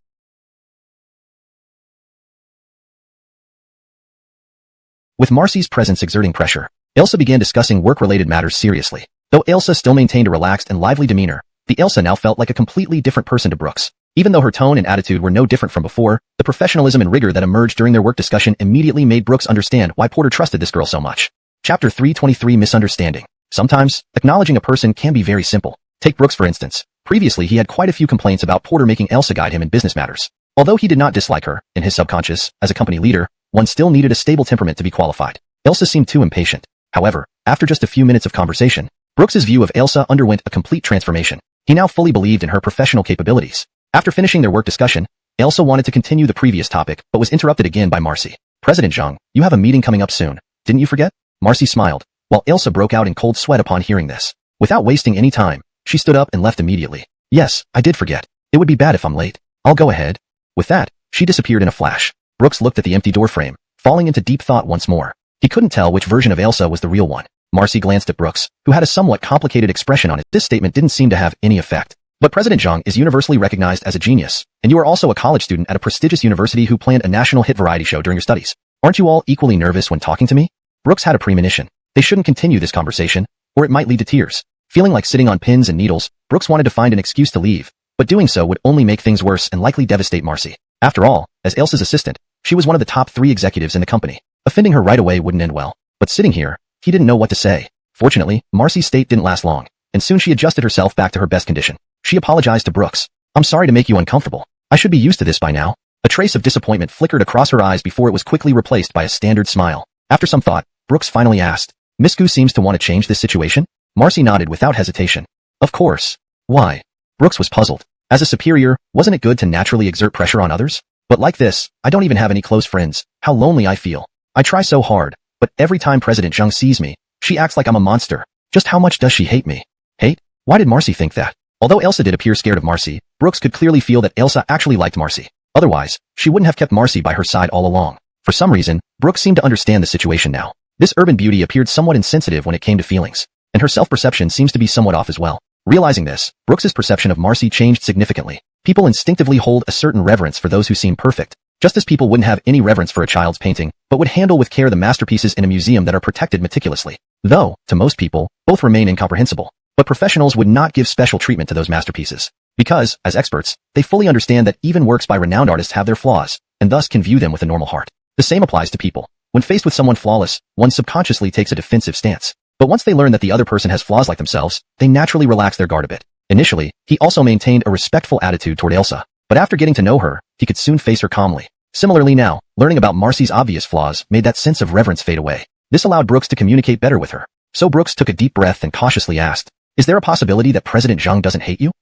With Marcy's presence exerting pressure, Elsa began discussing work-related matters seriously. Though Elsa still maintained a relaxed and lively demeanor, the Elsa now felt like a completely different person to Brooks. Even though her tone and attitude were no different from before, the professionalism and rigor that emerged during their work discussion immediately made Brooks understand why Porter trusted this girl so much. Chapter 323 Misunderstanding. Sometimes, acknowledging a person can be very simple. Take Brooks for instance. Previously he had quite a few complaints about Porter making Elsa guide him in business matters. Although he did not dislike her, in his subconscious, as a company leader, one still needed a stable temperament to be qualified. Elsa seemed too impatient. However, after just a few minutes of conversation, Brooks's view of Elsa underwent a complete transformation. He now fully believed in her professional capabilities. After finishing their work discussion, Elsa wanted to continue the previous topic, but was interrupted again by Marcy. President Zhang, you have a meeting coming up soon. Didn't you forget? Marcy smiled, while Elsa broke out in cold sweat upon hearing this. Without wasting any time, she stood up and left immediately. Yes, I did forget. It would be bad if I'm late. I'll go ahead. With that, she disappeared in a flash. Brooks looked at the empty doorframe, falling into deep thought once more. He couldn't tell which version of Elsa was the real one. Marcy glanced at Brooks, who had a somewhat complicated expression on it. This statement didn't seem to have any effect. But President Zhang is universally recognized as a genius, and you are also a college student at a prestigious university who planned a national hit variety show during your studies. Aren't you all equally nervous when talking to me? Brooks had a premonition. They shouldn't continue this conversation, or it might lead to tears. Feeling like sitting on pins and needles, Brooks wanted to find an excuse to leave, but doing so would only make things worse and likely devastate Marcy. After all, as Elsa's assistant, she was one of the top 3 executives in the company. Offending her right away wouldn't end well. But sitting here, he didn't know what to say. Fortunately, Marcy's state didn't last long, and soon she adjusted herself back to her best condition. She apologized to Brooks. I'm sorry to make you uncomfortable. I should be used to this by now. A trace of disappointment flickered across her eyes before it was quickly replaced by a standard smile. After some thought, Brooks finally asked, Miss Gu seems to want to change this situation? Marcy nodded without hesitation. Of course. Why? Brooks was puzzled. As a superior, wasn't it good to naturally exert pressure on others? But like this, I don't even have any close friends. How lonely I feel. I try so hard, but every time President Zhang sees me, she acts like I'm a monster. Just how much does she hate me? Hate? Why did Marcy think that? Although Elsa did appear scared of Marcy, Brooks could clearly feel that Elsa actually liked Marcy. Otherwise, she wouldn't have kept Marcy by her side all along. For some reason, Brooks seemed to understand the situation now. This urban beauty appeared somewhat insensitive when it came to feelings, and her self-perception seems to be somewhat off as well. Realizing this, Brooks's perception of Marcy changed significantly. People instinctively hold a certain reverence for those who seem perfect, just as people wouldn't have any reverence for a child's painting, but would handle with care the masterpieces in a museum that are protected meticulously. Though, to most people, both remain incomprehensible. But professionals would not give special treatment to those masterpieces. Because, as experts, they fully understand that even works by renowned artists have their flaws, and thus can view them with a normal heart. The same applies to people. When faced with someone flawless, one subconsciously takes a defensive stance. But once they learn that the other person has flaws like themselves, they naturally relax their guard a bit. Initially, he also maintained a respectful attitude toward Elsa, but after getting to know her, he could soon face her calmly. Similarly now, learning about Marcy's obvious flaws made that sense of reverence fade away. This allowed Brooks to communicate better with her. So Brooks took a deep breath and cautiously asked, Is there a possibility that President Zhang doesn't hate you?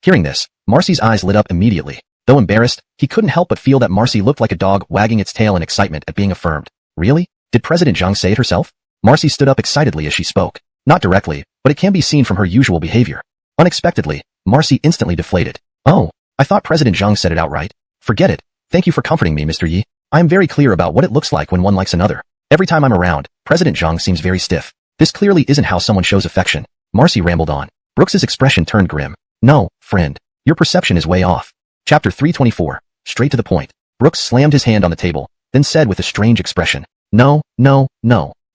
Hearing this, Marcy's eyes lit up immediately. Though embarrassed, he couldn't help but feel that Marcy looked like a dog wagging its tail in excitement at being affirmed. Really? Did President Zhang say it herself? Marcy stood up excitedly as she spoke. Not directly, but it can be seen from her usual behavior. Unexpectedly, Marcy instantly deflated. Oh, I thought President Zhang said it outright. Forget it. Thank you for comforting me, Mr. Yi. I am very clear about what it looks like when one likes another. Every time I'm around, President Zhang seems very stiff. This clearly isn't how someone shows affection. Marcy rambled on. Brooks's expression turned grim. No, friend. Your perception is way off. Chapter 324. Straight to the point. Brooks slammed his hand on the table, then said with a strange expression. No.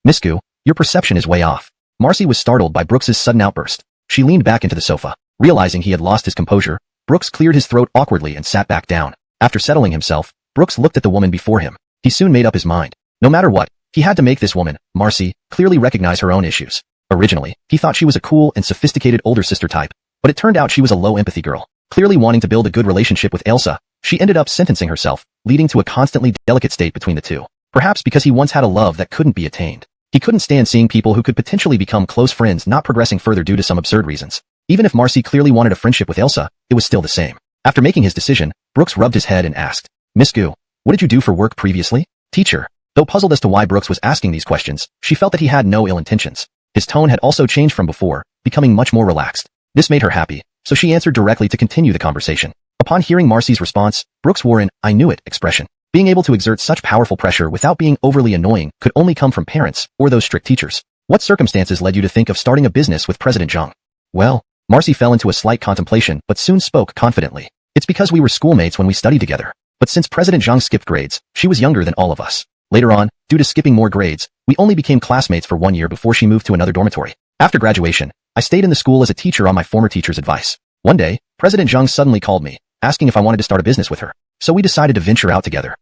Miss Gu, your perception is way off. Marcy was startled by Brooks's sudden outburst. She leaned back into the sofa. Realizing he had lost his composure, Brooks cleared his throat awkwardly and sat back down. After settling himself, Brooks looked at the woman before him. He soon made up his mind. No matter what, he had to make this woman, Marcy, clearly recognize her own issues. Originally, he thought she was a cool and sophisticated older sister type, but it turned out she was a low-empathy girl. Clearly wanting to build a good relationship with Elsa, she ended up sentencing herself, leading to a constantly delicate state between the two. Perhaps because he once had a love that couldn't be attained. He couldn't stand seeing people who could potentially become close friends not progressing further due to some absurd reasons. Even if Marcy clearly wanted a friendship with Elsa, it was still the same. After making his decision, Brooks rubbed his head and asked, Miss Gu, what did you do for work previously? Teacher. Though puzzled as to why Brooks was asking these questions, she felt that he had no ill intentions. His tone had also changed from before, becoming much more relaxed. This made her happy, so she answered directly to continue the conversation. Upon hearing Marcy's response, Brooks wore an I knew it expression. Being able to exert such powerful pressure without being overly annoying could only come from parents or those strict teachers. What circumstances led you to think of starting a business with President Zhang? Well, Marcy fell into a slight contemplation but soon spoke confidently. It's because we were schoolmates when we studied together. But since President Zhang skipped grades, she was younger than all of us. Later on, due to skipping more grades, We only became classmates for 1 year before she moved to another dormitory. After graduation, I stayed in the school as a teacher on my former teacher's advice. One day, President Zheng suddenly called me, asking if I wanted to start a business with her. So we decided to venture out together.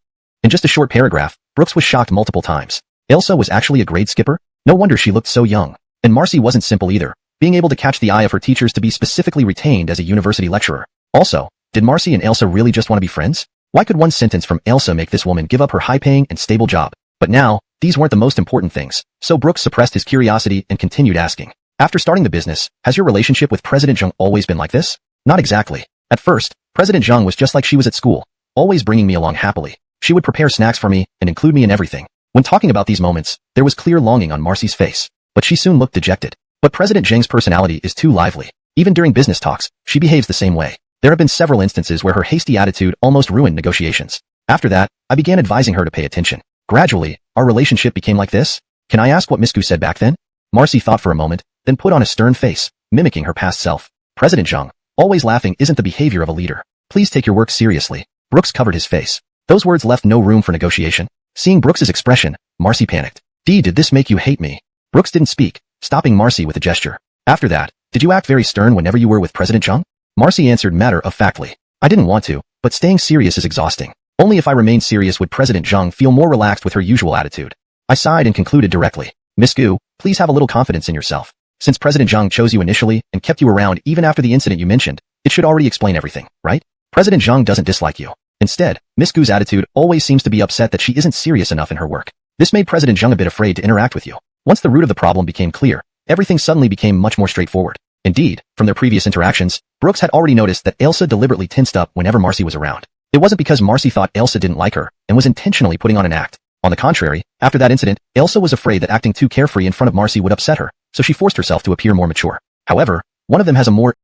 In just a short paragraph, Brooks was shocked multiple times. Elsa was actually a grade skipper? No wonder she looked so young. And Marcy wasn't simple either, being able to catch the eye of her teachers to be specifically retained as a university lecturer. Also, did Marcy and Elsa really just want to be friends? Why could one sentence from Elsa make this woman give up her high-paying and stable job? But now, these weren't the most important things, so Brooks suppressed his curiosity and continued asking. After starting the business, has your relationship with President Zheng always been like this? Not exactly. At first, President Zheng was just like she was at school, always bringing me along happily. She would prepare snacks for me and include me in everything. When talking about these moments, there was clear longing on Marcy's face, but she soon looked dejected. But President Zheng's personality is too lively. Even during business talks, she behaves the same way. There have been several instances where her hasty attitude almost ruined negotiations. After that, I began advising her to pay attention. Gradually, our relationship became like this. Can I ask what Miss Gu said back then? Marcy thought for a moment, then put on a stern face, mimicking her past self. President Zheng, always laughing isn't the behavior of a leader. Please take your work seriously. Brooks covered his face. Those words left no room for negotiation. Seeing Brooks's expression, Marcy panicked. Did this make you hate me? Brooks didn't speak, stopping Marcy with a gesture. After that, did you act very stern whenever you were with President Zheng? Marcy answered matter-of-factly. I didn't want to, but staying serious is exhausting. Only if I remained serious would President Zheng feel more relaxed with her usual attitude. I sighed and concluded directly. Miss Gu, please have a little confidence in yourself. Since President Zheng chose you initially and kept you around even after the incident you mentioned, it should already explain everything, right? President Zheng doesn't dislike you. Instead, Miss Gu's attitude always seems to be upset that she isn't serious enough in her work. This made President Zheng a bit afraid to interact with you. Once the root of the problem became clear, everything suddenly became much more straightforward. Indeed, from their previous interactions, Brooks had already noticed that Elsa deliberately tensed up whenever Marcy was around. It wasn't because Marcy thought Elsa didn't like her and was intentionally putting on an act. On the contrary, after that incident, Elsa was afraid that acting too carefree in front of Marcy would upset her, so she forced herself to appear more mature. However, one of them has a more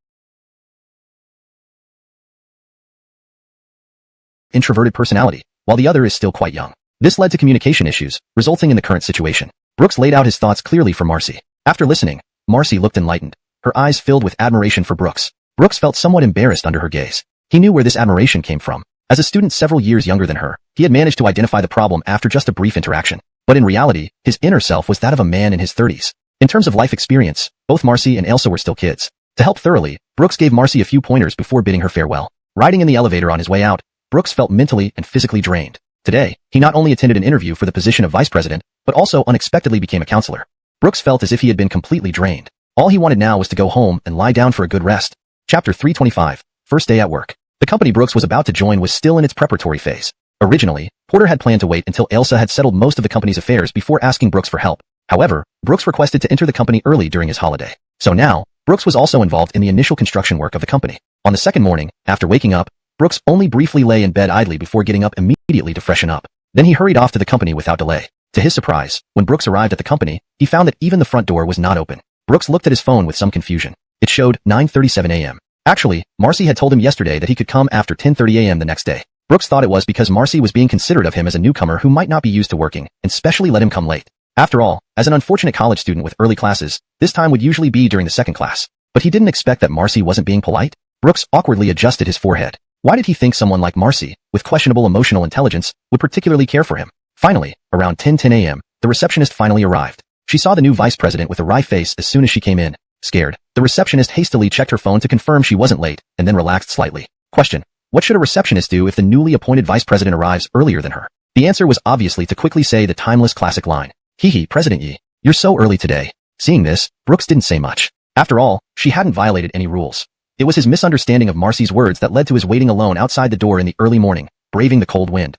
introverted personality, while the other is still quite young. This led to communication issues, resulting in the current situation. Brooks laid out his thoughts clearly for Marcy. After listening, Marcy looked enlightened, her eyes filled with admiration for Brooks. Brooks felt somewhat embarrassed under her gaze. He knew where this admiration came from. As a student several years younger than her, he had managed to identify the problem after just a brief interaction. But in reality, his inner self was that of a man in his 30s. In terms of life experience, both Marcy and Elsa were still kids. To help thoroughly, Brooks gave Marcy a few pointers before bidding her farewell. Riding in the elevator on his way out, Brooks felt mentally and physically drained. Today, he not only attended an interview for the position of vice president, but also unexpectedly became a counselor. Brooks felt as if he had been completely drained. All he wanted now was to go home and lie down for a good rest. Chapter 325, First Day at Work. The company Brooks was about to join was still in its preparatory phase. Originally, Porter had planned to wait until Elsa had settled most of the company's affairs before asking Brooks for help. However, Brooks requested to enter the company early during his holiday. So now, Brooks was also involved in the initial construction work of the company. On the second morning, after waking up, Brooks only briefly lay in bed idly before getting up immediately to freshen up. Then he hurried off to the company without delay. To his surprise, when Brooks arrived at the company, he found that even the front door was not open. Brooks looked at his phone with some confusion. It showed 9:37 a.m. Actually, Marcy had told him yesterday that he could come after 10:30 a.m. the next day. Brooks thought it was because Marcy was being considerate of him as a newcomer who might not be used to working, and specially let him come late. After all, as an unfortunate college student with early classes, this time would usually be during the second class. But he didn't expect that Marcy wasn't being polite. Brooks awkwardly adjusted his forehead. Why did he think someone like Marcy, with questionable emotional intelligence, would particularly care for him? Finally, around 10:10 a.m., the receptionist finally arrived. She saw the new vice president with a wry face as soon as she came in. Scared, the receptionist hastily checked her phone to confirm she wasn't late, and then relaxed slightly. Question: what should a receptionist do if the newly appointed vice president arrives earlier than her? The answer was obviously to quickly say the timeless classic line. Hee, President Yi, you're so early today. Seeing this, Brooks didn't say much. After all, she hadn't violated any rules. It was his misunderstanding of Marcy's words that led to his waiting alone outside the door in the early morning, braving the cold wind.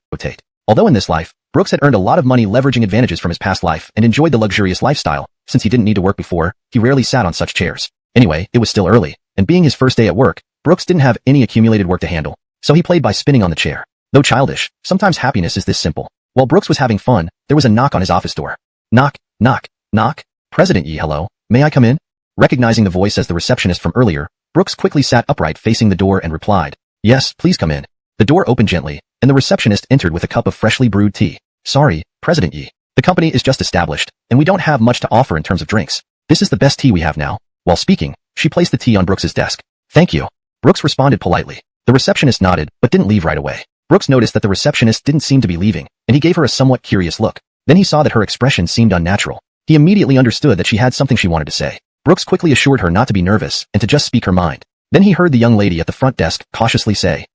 Although in this life, Brooks had earned a lot of money leveraging advantages from his past life and enjoyed the luxurious lifestyle. Since he didn't need to work before, he rarely sat on such chairs. Anyway, it was still early, and being his first day at work, Brooks didn't have any accumulated work to handle, so he played by spinning on the chair. Though childish, sometimes happiness is this simple. While Brooks was having fun, there was a knock on his office door. Knock, knock, knock. President Yi, hello, may I come in? Recognizing the voice as the receptionist from earlier, Brooks quickly sat upright facing the door and replied, yes, please come in. The door opened gently, and the receptionist entered with a cup of freshly brewed tea. Sorry, President Yi. The company is just established, and we don't have much to offer in terms of drinks. This is the best tea we have now. While speaking, she placed the tea on Brooks's desk. Thank you. Brooks responded politely. The receptionist nodded, but didn't leave right away. Brooks noticed that the receptionist didn't seem to be leaving, and he gave her a somewhat curious look. Then he saw that her expression seemed unnatural. He immediately understood that she had something she wanted to say. Brooks quickly assured her not to be nervous and to just speak her mind. Then he heard the young lady at the front desk cautiously say,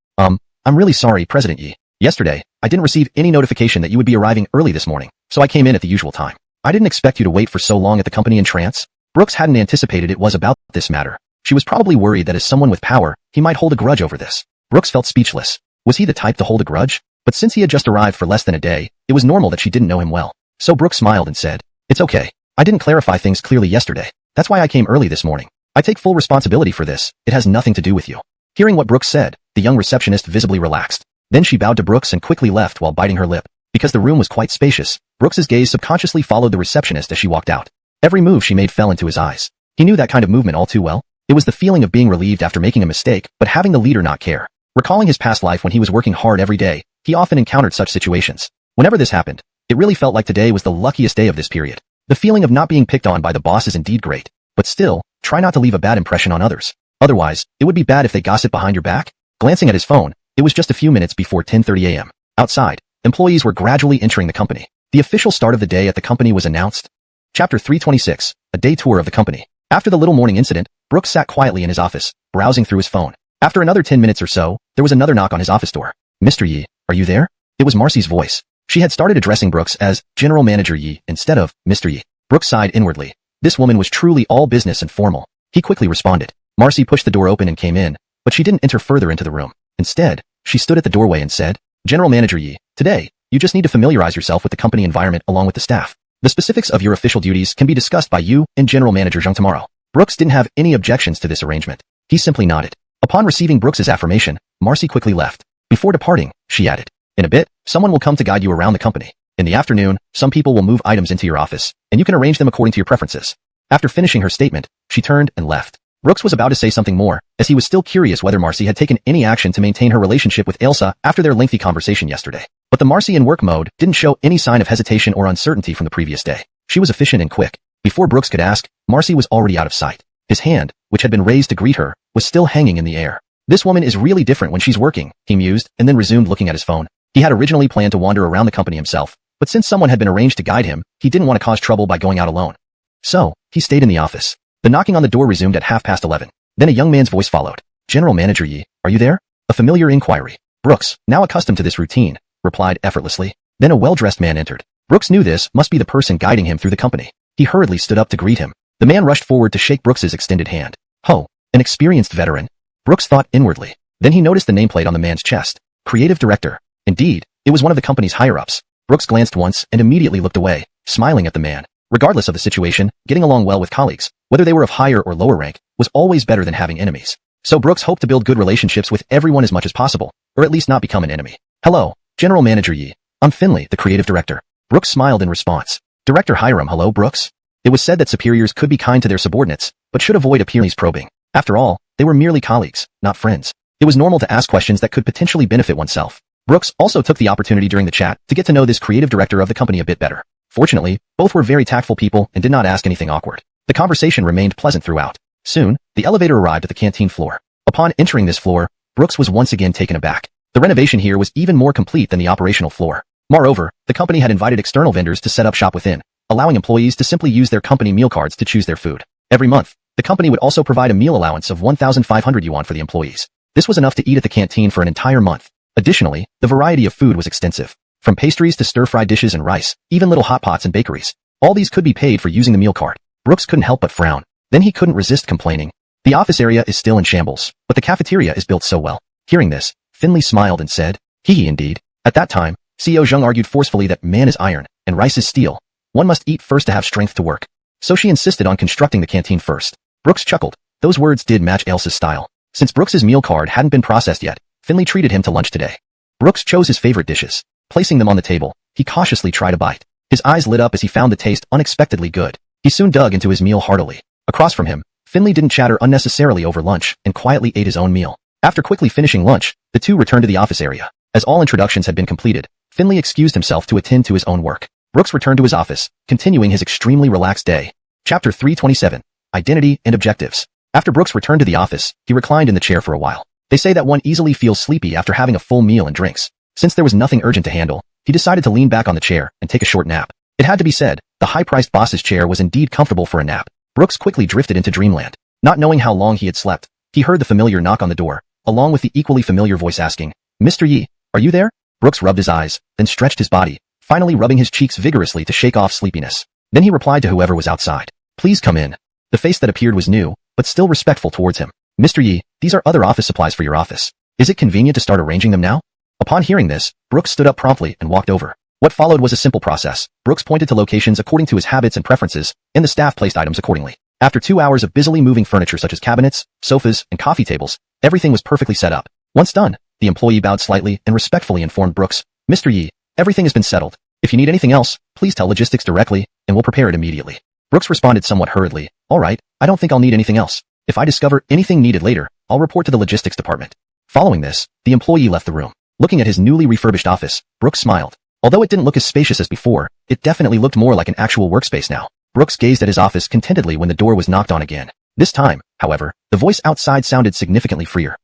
I'm really sorry, President Yi. Yesterday, I didn't receive any notification that you would be arriving early this morning, so I came in at the usual time. I didn't expect you to wait for so long at the company in trance. Brooks hadn't anticipated it was about this matter. She was probably worried that as someone with power, he might hold a grudge over this. Brooks felt speechless. Was he the type to hold a grudge? But since he had just arrived for less than a day, it was normal that she didn't know him well. So Brooks smiled and said, It's okay. I didn't clarify things clearly yesterday. That's why I came early this morning. I take full responsibility for this. It has nothing to do with you. Hearing what Brooks said, the young receptionist visibly relaxed. Then she bowed to Brooks and quickly left while biting her lip. Because the room was quite spacious, Brooks's gaze subconsciously followed the receptionist as she walked out. Every move she made fell into his eyes. He knew that kind of movement all too well. It was the feeling of being relieved after making a mistake, but having the leader not care. Recalling his past life when he was working hard every day, he often encountered such situations. Whenever this happened, it really felt like today was the luckiest day of this period. The feeling of not being picked on by the boss is indeed great. But still, try not to leave a bad impression on others. Otherwise, it would be bad if they gossip behind your back. Glancing at his phone, it was just a few minutes before 10:30 a.m. Outside, employees were gradually entering the company. The official start of the day at the company was announced. Chapter 326, a day tour of the company. After the little morning incident, Brooks sat quietly in his office, browsing through his phone. After another 10 minutes or so, there was another knock on his office door. Mr. Yi, are you there? It was Marcy's voice. She had started addressing Brooks as General Manager Yi instead of Mr. Yi. Brooks sighed inwardly. This woman was truly all business and formal. He quickly responded. Marcy pushed the door open and came in, but she didn't enter further into the room. Instead, she stood at the doorway and said, General Manager Yi, today, you just need to familiarize yourself with the company environment along with the staff. The specifics of your official duties can be discussed by you and General Manager Zhang tomorrow. Brooks didn't have any objections to this arrangement. He simply nodded. Upon receiving Brooks's affirmation, Marcy quickly left. Before departing, she added, in a bit, someone will come to guide you around the company. In the afternoon, some people will move items into your office, and you can arrange them according to your preferences. After finishing her statement, she turned and left. Brooks was about to say something more, as he was still curious whether Marcy had taken any action to maintain her relationship with Elsa after their lengthy conversation yesterday. But the Marcy in work mode didn't show any sign of hesitation or uncertainty from the previous day. She was efficient and quick. Before Brooks could ask, Marcy was already out of sight. His hand, which had been raised to greet her, was still hanging in the air. This woman is really different when she's working, he mused, and then resumed looking at his phone. He had originally planned to wander around the company himself, but since someone had been arranged to guide him, he didn't want to cause trouble by going out alone. So, he stayed in the office. The knocking on the door resumed at 11:30. Then a young man's voice followed. General Manager Yi, are you there? A familiar inquiry. Brooks, now accustomed to this routine, replied effortlessly. Then a well-dressed man entered. Brooks knew this must be the person guiding him through the company. He hurriedly stood up to greet him. The man rushed forward to shake Brooks's extended hand. Ho, an experienced veteran. Brooks thought inwardly. Then he noticed the nameplate on the man's chest. Creative Director. Indeed, it was one of the company's higher-ups. Brooks glanced once and immediately looked away, smiling at the man. Regardless of the situation, getting along well with colleagues, whether they were of higher or lower rank, was always better than having enemies. So Brooks hoped to build good relationships with everyone as much as possible, or at least not become an enemy. Hello, General Manager Yi. I'm Finley, the Creative Director. Brooks smiled in response. Director Hiram, hello, Brooks. It was said that superiors could be kind to their subordinates, but should avoid appearance probing. After all, they were merely colleagues, not friends. It was normal to ask questions that could potentially benefit oneself. Brooks also took the opportunity during the chat to get to know this creative director of the company a bit better. Fortunately, both were very tactful people and did not ask anything awkward. The conversation remained pleasant throughout. Soon, the elevator arrived at the canteen floor. Upon entering this floor, Brooks was once again taken aback. The renovation here was even more complete than the operational floor. Moreover, the company had invited external vendors to set up shop within, allowing employees to simply use their company meal cards to choose their food. Every month, the company would also provide a meal allowance of 1,500 yuan for the employees. This was enough to eat at the canteen for an entire month. Additionally, the variety of food was extensive. From pastries to stir-fried dishes and rice, even little hot pots and bakeries. All these could be paid for using the meal card. Brooks couldn't help but frown. Then he couldn't resist complaining. The office area is still in shambles, but the cafeteria is built so well. Hearing this, Finley smiled and said, hee indeed. At that time, CEO Zheng argued forcefully that man is iron, and rice is steel. One must eat first to have strength to work. So she insisted on constructing the canteen first. Brooks chuckled. Those words did match Elsa's style. Since Brooks's meal card hadn't been processed yet, Finley treated him to lunch today. Brooks chose his favorite dishes. Placing them on the table, he cautiously tried a bite. His eyes lit up as he found the taste unexpectedly good. He soon dug into his meal heartily. Across from him, Finley didn't chatter unnecessarily over lunch and quietly ate his own meal. After quickly finishing lunch, the two returned to the office area. As all introductions had been completed, Finley excused himself to attend to his own work. Brooks returned to his office, continuing his extremely relaxed day. Chapter 327. Identity and Objectives. After Brooks returned to the office, he reclined in the chair for a while. They say that one easily feels sleepy after having a full meal and drinks. Since there was nothing urgent to handle, he decided to lean back on the chair and take a short nap. It had to be said, the high-priced boss's chair was indeed comfortable for a nap. Brooks quickly drifted into dreamland. Not knowing how long he had slept, he heard the familiar knock on the door, along with the equally familiar voice asking, "Mr. Yi, are you there?" Brooks rubbed his eyes, then stretched his body, finally rubbing his cheeks vigorously to shake off sleepiness. Then he replied to whoever was outside, "Please come in." The face that appeared was new, but still respectful towards him. "Mr. Yi, these are other office supplies for your office. Is it convenient to start arranging them now?" Upon hearing this, Brooks stood up promptly and walked over. What followed was a simple process. Brooks pointed to locations according to his habits and preferences, and the staff placed items accordingly. After 2 hours of busily moving furniture such as cabinets, sofas, and coffee tables, everything was perfectly set up. Once done, the employee bowed slightly and respectfully informed Brooks, "Mr. Yi, everything has been settled. If you need anything else, please tell logistics directly, and we'll prepare it immediately." Brooks responded somewhat hurriedly, "All right, I don't think I'll need anything else. If I discover anything needed later, I'll report to the logistics department." Following this, the employee left the room. Looking at his newly refurbished office, Brooks smiled. Although it didn't look as spacious as before, it definitely looked more like an actual workspace now. Brooks gazed at his office contentedly when the door was knocked on again. This time, however, the voice outside sounded significantly freer.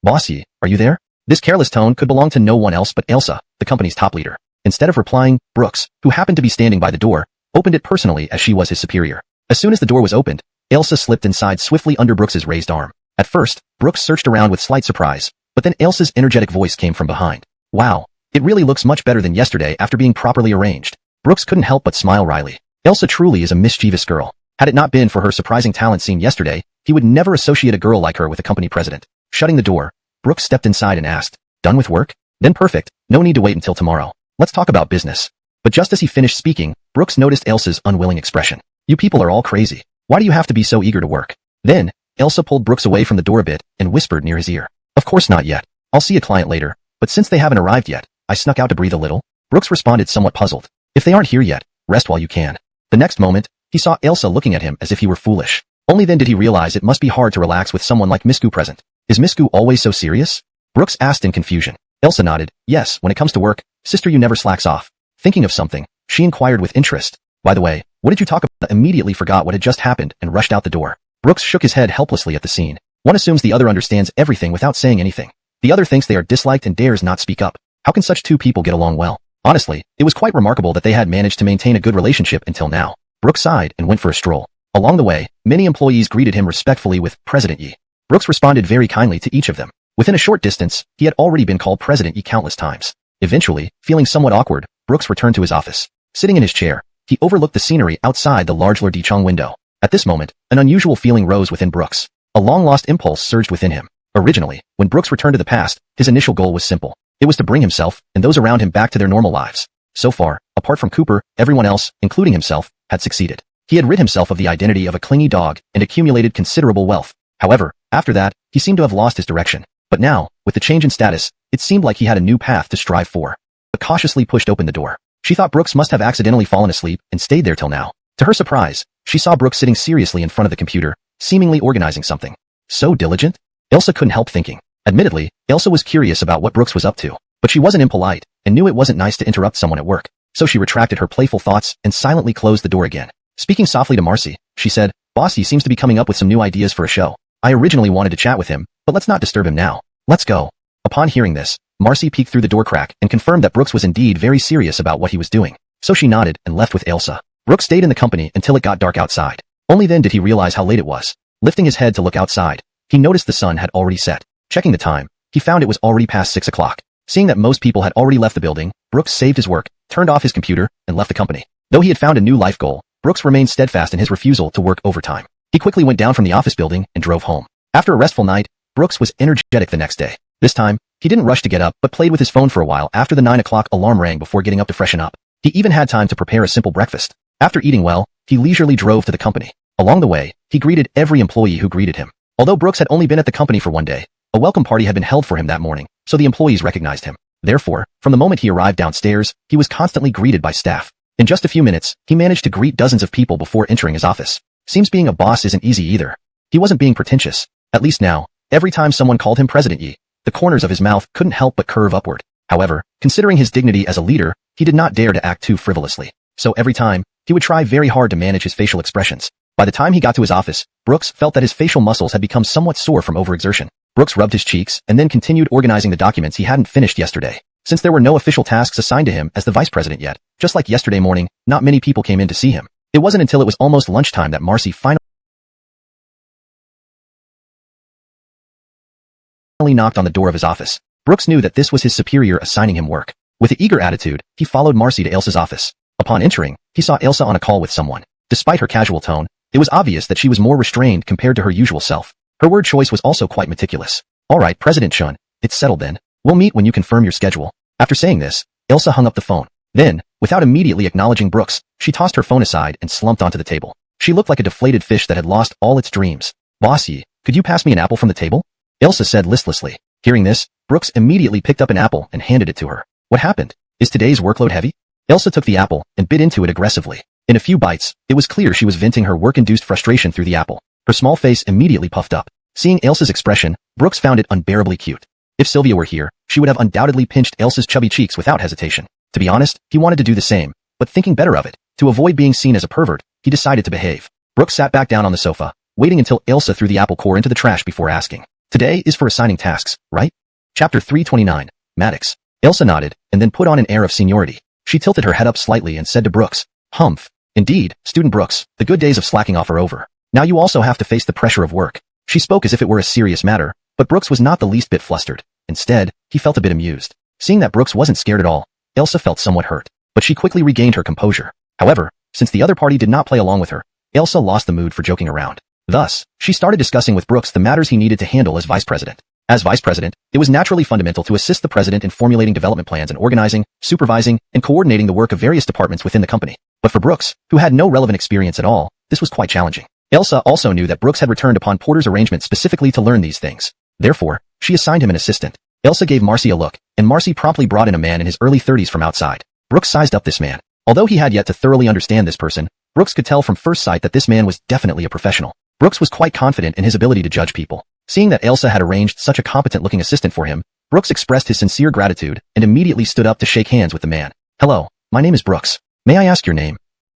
"Bossy, are you there?" This careless tone could belong to no one else but Elsa, the company's top leader. Instead of replying, Brooks, who happened to be standing by the door, opened it personally as she was his superior. As soon as the door was opened, Elsa slipped inside swiftly under Brooks's raised arm. At first, Brooks searched around with slight surprise, but then Elsa's energetic voice came from behind. "Wow, it really looks much better than yesterday after being properly arranged." Brooks couldn't help but smile wryly. Elsa truly is a mischievous girl. Had it not been for her surprising talent seen yesterday, he would never associate a girl like her with a company president. Shutting the door, Brooks stepped inside and asked, "Done with work? Then perfect, no need to wait until tomorrow. Let's talk about business." But just as he finished speaking, Brooks noticed Elsa's unwilling expression. "You people are all crazy. Why do you have to be so eager to work?" Then, Elsa pulled Brooks away from the door a bit and whispered near his ear, "Of course not yet. I'll see a client later, but since they haven't arrived yet, I snuck out to breathe a little." Brooks responded somewhat puzzled. "If they aren't here yet, rest while you can." The next moment, he saw Elsa looking at him as if he were foolish. Only then did he realize it must be hard to relax with someone like Misku present. "Is Misku always so serious?" Brooks asked in confusion. Elsa nodded. "Yes, when it comes to work, sister you never slacks off." Thinking of something, she inquired with interest, "By the way, what did you talk about?" Immediately forgot what had just happened and rushed out the door. Brooks shook his head helplessly at the scene. One assumes the other understands everything without saying anything. The other thinks they are disliked and dares not speak up. How can such two people get along well? Honestly, it was quite remarkable that they had managed to maintain a good relationship until now. Brooks sighed and went for a stroll. Along the way, many employees greeted him respectfully with "President Yi." Brooks responded very kindly to each of them. Within a short distance, he had already been called President Yi countless times. Eventually, feeling somewhat awkward, Brooks returned to his office. Sitting in his chair, he overlooked the scenery outside the large Lord Dichong window. At this moment, an unusual feeling rose within Brooks. A long-lost impulse surged within him. Originally, when Brooks returned to the past, his initial goal was simple. It was to bring himself and those around him back to their normal lives. So far, apart from Cooper, everyone else, including himself, had succeeded. He had rid himself of the identity of a clingy dog and accumulated considerable wealth. However, after that, he seemed to have lost his direction. But now, with the change in status, it seemed like he had a new path to strive for. But cautiously pushed open the door. She thought Brooks must have accidentally fallen asleep and stayed there till now. To her surprise, she saw Brooks sitting seriously in front of the computer, seemingly organizing something. So diligent? Elsa couldn't help thinking. Admittedly, Elsa was curious about what Brooks was up to, but she wasn't impolite and knew it wasn't nice to interrupt someone at work. So she retracted her playful thoughts and silently closed the door again. Speaking softly to Marcy, she said, "Bossy seems to be coming up with some new ideas for a show. I originally wanted to chat with him, but let's not disturb him now. Let's go." Upon hearing this, Marcy peeked through the door crack and confirmed that Brooks was indeed very serious about what he was doing. So she nodded and left with Elsa. Brooks stayed in the company until it got dark outside. Only then did he realize how late it was. Lifting his head to look outside, he noticed the sun had already set. Checking the time, he found it was already past 6 o'clock. Seeing that most people had already left the building, Brooks saved his work, turned off his computer, and left the company. Though he had found a new life goal, Brooks remained steadfast in his refusal to work overtime. He quickly went down from the office building and drove home. After a restful night, Brooks was energetic the next day. This time, he didn't rush to get up but played with his phone for a while after the 9 o'clock alarm rang before getting up to freshen up. He even had time to prepare a simple breakfast. After eating well, he leisurely drove to the company. Along the way, he greeted every employee who greeted him. Although Brooks had only been at the company for one day, a welcome party had been held for him that morning, so the employees recognized him. Therefore, from the moment he arrived downstairs, he was constantly greeted by staff. In just a few minutes, he managed to greet dozens of people before entering his office. Seems being a boss isn't easy either. He wasn't being pretentious. At least now, every time someone called him President Yi, the corners of his mouth couldn't help but curve upward. However, considering his dignity as a leader, he did not dare to act too frivolously. So every time, he would try very hard to manage his facial expressions. By the time he got to his office, Brooks felt that his facial muscles had become somewhat sore from overexertion. Brooks rubbed his cheeks and then continued organizing the documents he hadn't finished yesterday. Since there were no official tasks assigned to him as the vice president yet, just like yesterday morning, not many people came in to see him. It wasn't until it was almost lunchtime that Marcy finally knocked on the door of his office. Brooks knew that this was his superior assigning him work. With an eager attitude, he followed Marcy to Elsa's office. Upon entering, he saw Elsa on a call with someone. Despite her casual tone, it was obvious that she was more restrained compared to her usual self. Her word choice was also quite meticulous. "All right, President Chun, it's settled then. We'll meet when you confirm your schedule." After saying this, Elsa hung up the phone. Then, without immediately acknowledging Brooks, she tossed her phone aside and slumped onto the table. She looked like a deflated fish that had lost all its dreams. "Bossy, could you pass me an apple from the table?" Elsa said listlessly. Hearing this, Brooks immediately picked up an apple and handed it to her. "What happened? Is today's workload heavy?" Elsa took the apple and bit into it aggressively. In a few bites, it was clear she was venting her work-induced frustration through the apple. Her small face immediately puffed up. Seeing Elsa's expression, Brooks found it unbearably cute. If Sylvia were here, she would have undoubtedly pinched Elsa's chubby cheeks without hesitation. To be honest, he wanted to do the same, but thinking better of it, to avoid being seen as a pervert, he decided to behave. Brooks sat back down on the sofa, waiting until Elsa threw the apple core into the trash before asking. "Today is for assigning tasks, right?" Chapter 329, Maddox. Elsa nodded, and then put on an air of seniority. She tilted her head up slightly and said to Brooks, "Humph. Indeed, student Brooks, the good days of slacking off are over. Now you also have to face the pressure of work." She spoke as if it were a serious matter, but Brooks was not the least bit flustered. Instead, he felt a bit amused. Seeing that Brooks wasn't scared at all, Elsa felt somewhat hurt, but she quickly regained her composure. However, since the other party did not play along with her, Elsa lost the mood for joking around. Thus, she started discussing with Brooks the matters he needed to handle as vice president. As vice president, it was naturally fundamental to assist the president in formulating development plans and organizing, supervising, and coordinating the work of various departments within the company. But for Brooks, who had no relevant experience at all, this was quite challenging. Elsa also knew that Brooks had returned upon Porter's arrangement specifically to learn these things. Therefore, she assigned him an assistant. Elsa gave Marcy a look, and Marcy promptly brought in a man in his early 30s from outside. Brooks sized up this man. Although he had yet to thoroughly understand this person, Brooks could tell from first sight that this man was definitely a professional. Brooks was quite confident in his ability to judge people. Seeing that Elsa had arranged such a competent-looking assistant for him, Brooks expressed his sincere gratitude and immediately stood up to shake hands with the man. "Hello, my name is Brooks. May I ask your name?"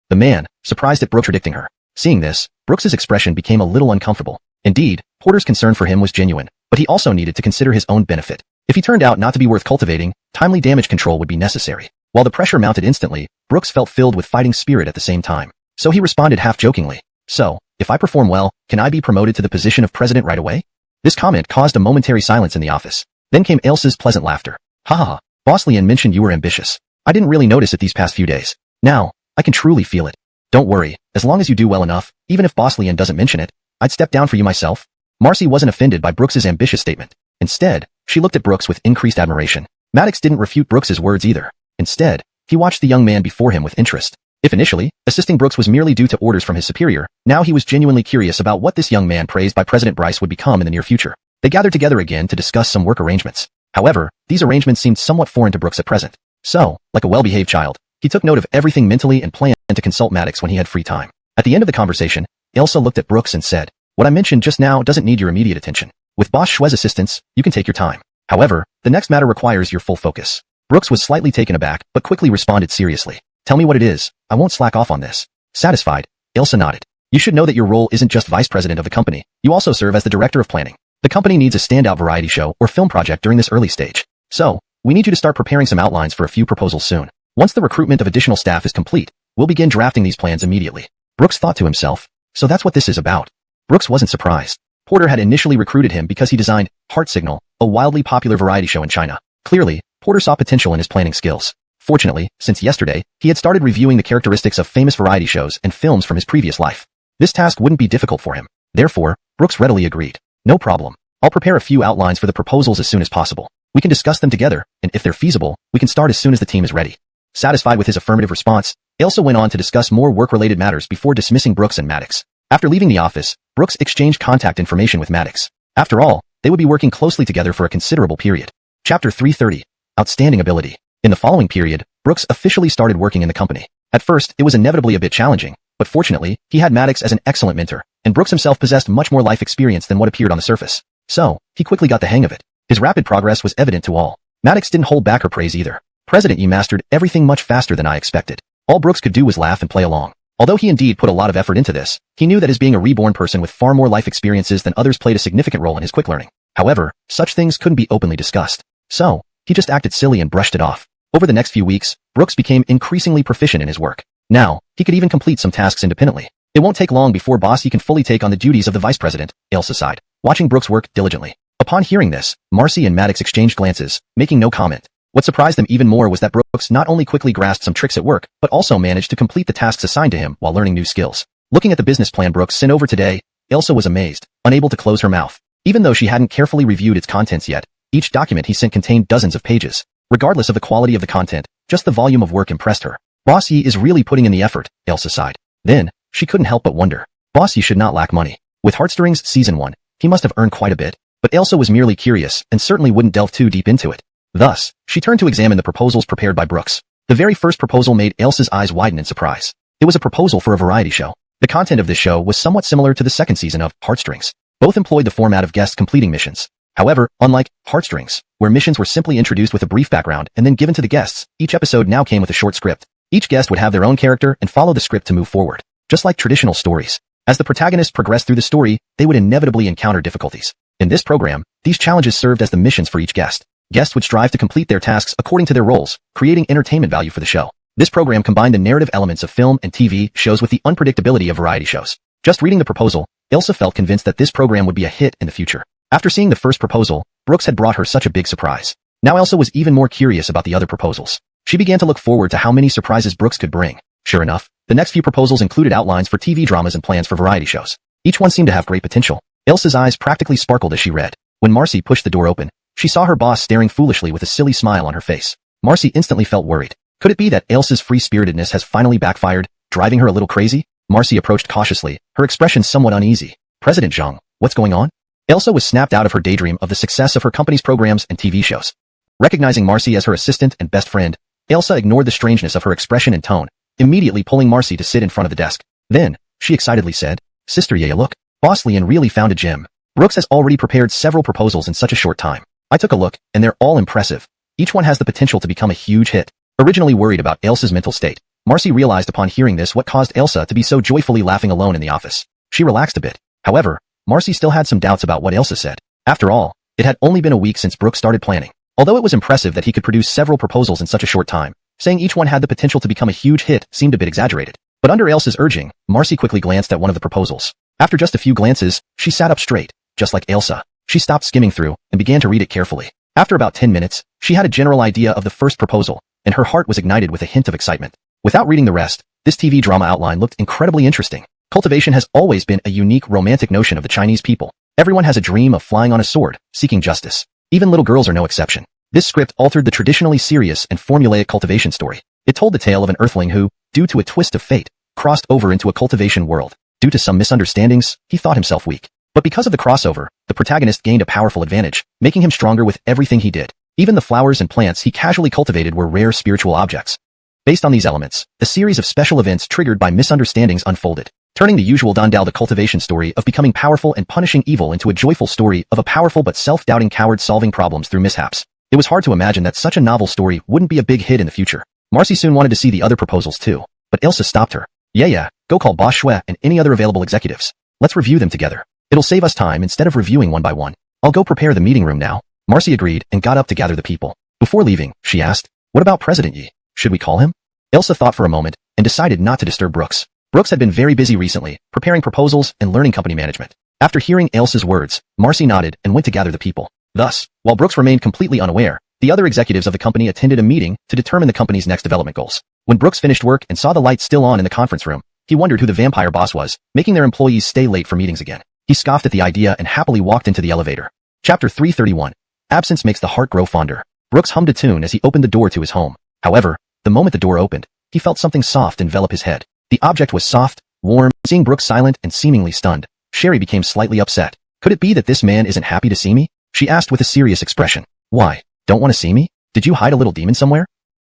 The man, surprised at Brooks predicting her. Seeing this, Brooks's expression became a little uncomfortable. Indeed, Porter's concern for him was genuine, but he also needed to consider his own benefit. If he turned out not to be worth cultivating, timely damage control would be necessary. While the pressure mounted instantly, Brooks felt filled with fighting spirit at the same time. So he responded half-jokingly, "So, if I perform well, can I be promoted to the position of president right away?" This comment caused a momentary silence in the office. Then came Elsa's pleasant laughter. "Ha ha ha, Boss Lian mentioned you were ambitious. I didn't really notice it these past few days. Now, I can truly feel it. Don't worry, as long as you do well enough, even if Boss Lian doesn't mention it, I'd step down for you myself." Marcy wasn't offended by Brooks's ambitious statement. Instead, she looked at Brooks with increased admiration. Maddox didn't refute Brooks's words either. Instead, he watched the young man before him with interest. If initially, assisting Brooks was merely due to orders from his superior, now he was genuinely curious about what this young man praised by President Bryce would become in the near future. They gathered together again to discuss some work arrangements. However, these arrangements seemed somewhat foreign to Brooks at present. So, like a well-behaved child, he took note of everything mentally and planned to consult Maddox when he had free time. At the end of the conversation, Elsa looked at Brooks and said, "What I mentioned just now doesn't need your immediate attention. With Boss Shue's assistance, you can take your time. However, the next matter requires your full focus." Brooks was slightly taken aback, but quickly responded seriously. "Tell me what it is. I won't slack off on this." Satisfied, Elsa nodded. "You should know that your role isn't just vice president of the company. You also serve as the director of planning. The company needs a standout variety show or film project during this early stage. So, we need you to start preparing some outlines for a few proposals soon. Once the recruitment of additional staff is complete, we'll begin drafting these plans immediately." Brooks thought to himself, so that's what this is about. Brooks wasn't surprised. Porter had initially recruited him because he designed Heart Signal, a wildly popular variety show in China. Clearly, Porter saw potential in his planning skills. Fortunately, since yesterday, he had started reviewing the characteristics of famous variety shows and films from his previous life. This task wouldn't be difficult for him. Therefore, Brooks readily agreed. "No problem. I'll prepare a few outlines for the proposals as soon as possible. We can discuss them together, and if they're feasible, we can start as soon as the team is ready." Satisfied with his affirmative response, Elsa went on to discuss more work-related matters before dismissing Brooks and Maddox. After leaving the office, Brooks exchanged contact information with Maddox. After all, they would be working closely together for a considerable period. Chapter 330. Outstanding Ability. In the following period, Brooks officially started working in the company. At first, it was inevitably a bit challenging, but fortunately, he had Maddox as an excellent mentor, and Brooks himself possessed much more life experience than what appeared on the surface. So, he quickly got the hang of it. His rapid progress was evident to all. Maddox didn't hold back her praise either. "President, you mastered everything much faster than I expected." All Brooks could do was laugh and play along. Although he indeed put a lot of effort into this, he knew that his being a reborn person with far more life experiences than others played a significant role in his quick learning. However, such things couldn't be openly discussed. So, he just acted silly and brushed it off. Over the next few weeks, Brooks became increasingly proficient in his work. Now, he could even complete some tasks independently. It won't take long before Bossy can fully take on the duties of the vice president, Elsa sighed, watching Brooks work diligently. Upon hearing this, Marcy and Maddox exchanged glances, making no comment. What surprised them even more was that Brooks not only quickly grasped some tricks at work, but also managed to complete the tasks assigned to him while learning new skills. Looking at the business plan Brooks sent over today, Elsa was amazed, unable to close her mouth. Even though she hadn't carefully reviewed its contents yet, each document he sent contained dozens of pages. Regardless of the quality of the content, just the volume of work impressed her. Bossy is really putting in the effort, Elsa sighed. Then, she couldn't help but wonder. Bossy should not lack money. With Heartstrings Season 1, he must have earned quite a bit, but Elsa was merely curious and certainly wouldn't delve too deep into it. Thus, she turned to examine the proposals prepared by Brooks. The very first proposal made Elsa's eyes widen in surprise. It was a proposal for a variety show. The content of this show was somewhat similar to the second season of Heartstrings. Both employed the format of guests completing missions. However, unlike Heartstrings, where missions were simply introduced with a brief background and then given to the guests, each episode now came with a short script. Each guest would have their own character and follow the script to move forward. Just like traditional stories. As the protagonists progressed through the story, they would inevitably encounter difficulties. In this program, these challenges served as the missions for each guest. Guests would strive to complete their tasks according to their roles, creating entertainment value for the show. This program combined the narrative elements of film and TV shows with the unpredictability of variety shows. Just reading the proposal, Elsa felt convinced that this program would be a hit in the future. After seeing the first proposal, Brooks had brought her such a big surprise. Now Elsa was even more curious about the other proposals. She began to look forward to how many surprises Brooks could bring. Sure enough, the next few proposals included outlines for TV dramas and plans for variety shows. Each one seemed to have great potential. Elsa's eyes practically sparkled as she read. When Marcy pushed the door open, she saw her boss staring foolishly with a silly smile on her face. Marcy instantly felt worried. Could it be that Elsa's free-spiritedness has finally backfired, driving her a little crazy? Marcy approached cautiously, her expression somewhat uneasy. President Zhang, what's going on? Elsa was snapped out of her daydream of the success of her company's programs and TV shows. Recognizing Marcy as her assistant and best friend, Elsa ignored the strangeness of her expression and tone, immediately pulling Marcy to sit in front of the desk. Then, she excitedly said, Sister Yaya, look, Boss Lian really found a gem. Brooks has already prepared several proposals in such a short time. I took a look, and they're all impressive. Each one has the potential to become a huge hit. Originally worried about Elsa's mental state, Marcy realized upon hearing this what caused Elsa to be so joyfully laughing alone in the office. She relaxed a bit. However, Marcy still had some doubts about what Elsa said. After all, it had only been a week since Brooks started planning. Although it was impressive that he could produce several proposals in such a short time, saying each one had the potential to become a huge hit seemed a bit exaggerated. But under Elsa's urging, Marcy quickly glanced at one of the proposals. After just a few glances, she sat up straight, just like Elsa. She stopped skimming through and began to read it carefully. After about 10 minutes, she had a general idea of the first proposal, and her heart was ignited with a hint of excitement. Without reading the rest, this TV drama outline looked incredibly interesting. Cultivation has always been a unique romantic notion of the Chinese people. Everyone has a dream of flying on a sword, seeking justice. Even little girls are no exception. This script altered the traditionally serious and formulaic cultivation story. It told the tale of an earthling who, due to a twist of fate, crossed over into a cultivation world. Due to some misunderstandings, he thought himself weak. But because of the crossover, the protagonist gained a powerful advantage, making him stronger with everything he did. Even the flowers and plants he casually cultivated were rare spiritual objects. Based on these elements, a series of special events triggered by misunderstandings unfolded, turning the usual Dandao the cultivation story of becoming powerful and punishing evil into a joyful story of a powerful but self-doubting coward solving problems through mishaps. It was hard to imagine that such a novel story wouldn't be a big hit in the future. Marcy soon wanted to see the other proposals too, but Elsa stopped her. Yeah, go call Boss Shui and any other available executives. Let's review them together. It'll save us time instead of reviewing one by one. I'll go prepare the meeting room now. Marcy agreed and got up to gather the people. Before leaving, she asked, what about President Yi? Should we call him? Elsa thought for a moment and decided not to disturb Brooks. Brooks had been very busy recently, preparing proposals and learning company management. After hearing Elsa's words, Marcy nodded and went to gather the people. Thus, while Brooks remained completely unaware, the other executives of the company attended a meeting to determine the company's next development goals. When Brooks finished work and saw the lights still on in the conference room, he wondered who the vampire boss was, making their employees stay late for meetings again. He scoffed at the idea and happily walked into the elevator. Chapter 331. Absence makes the heart grow fonder. Brooks hummed a tune as he opened the door to his home. However, the moment the door opened, he felt something soft envelop his head. The object was soft, warm. Seeing Brooks silent and seemingly stunned, Sherry became slightly upset. Could it be that this man isn't happy to see me? She asked with a serious expression. Why? Don't want to see me? Did you hide a little demon somewhere?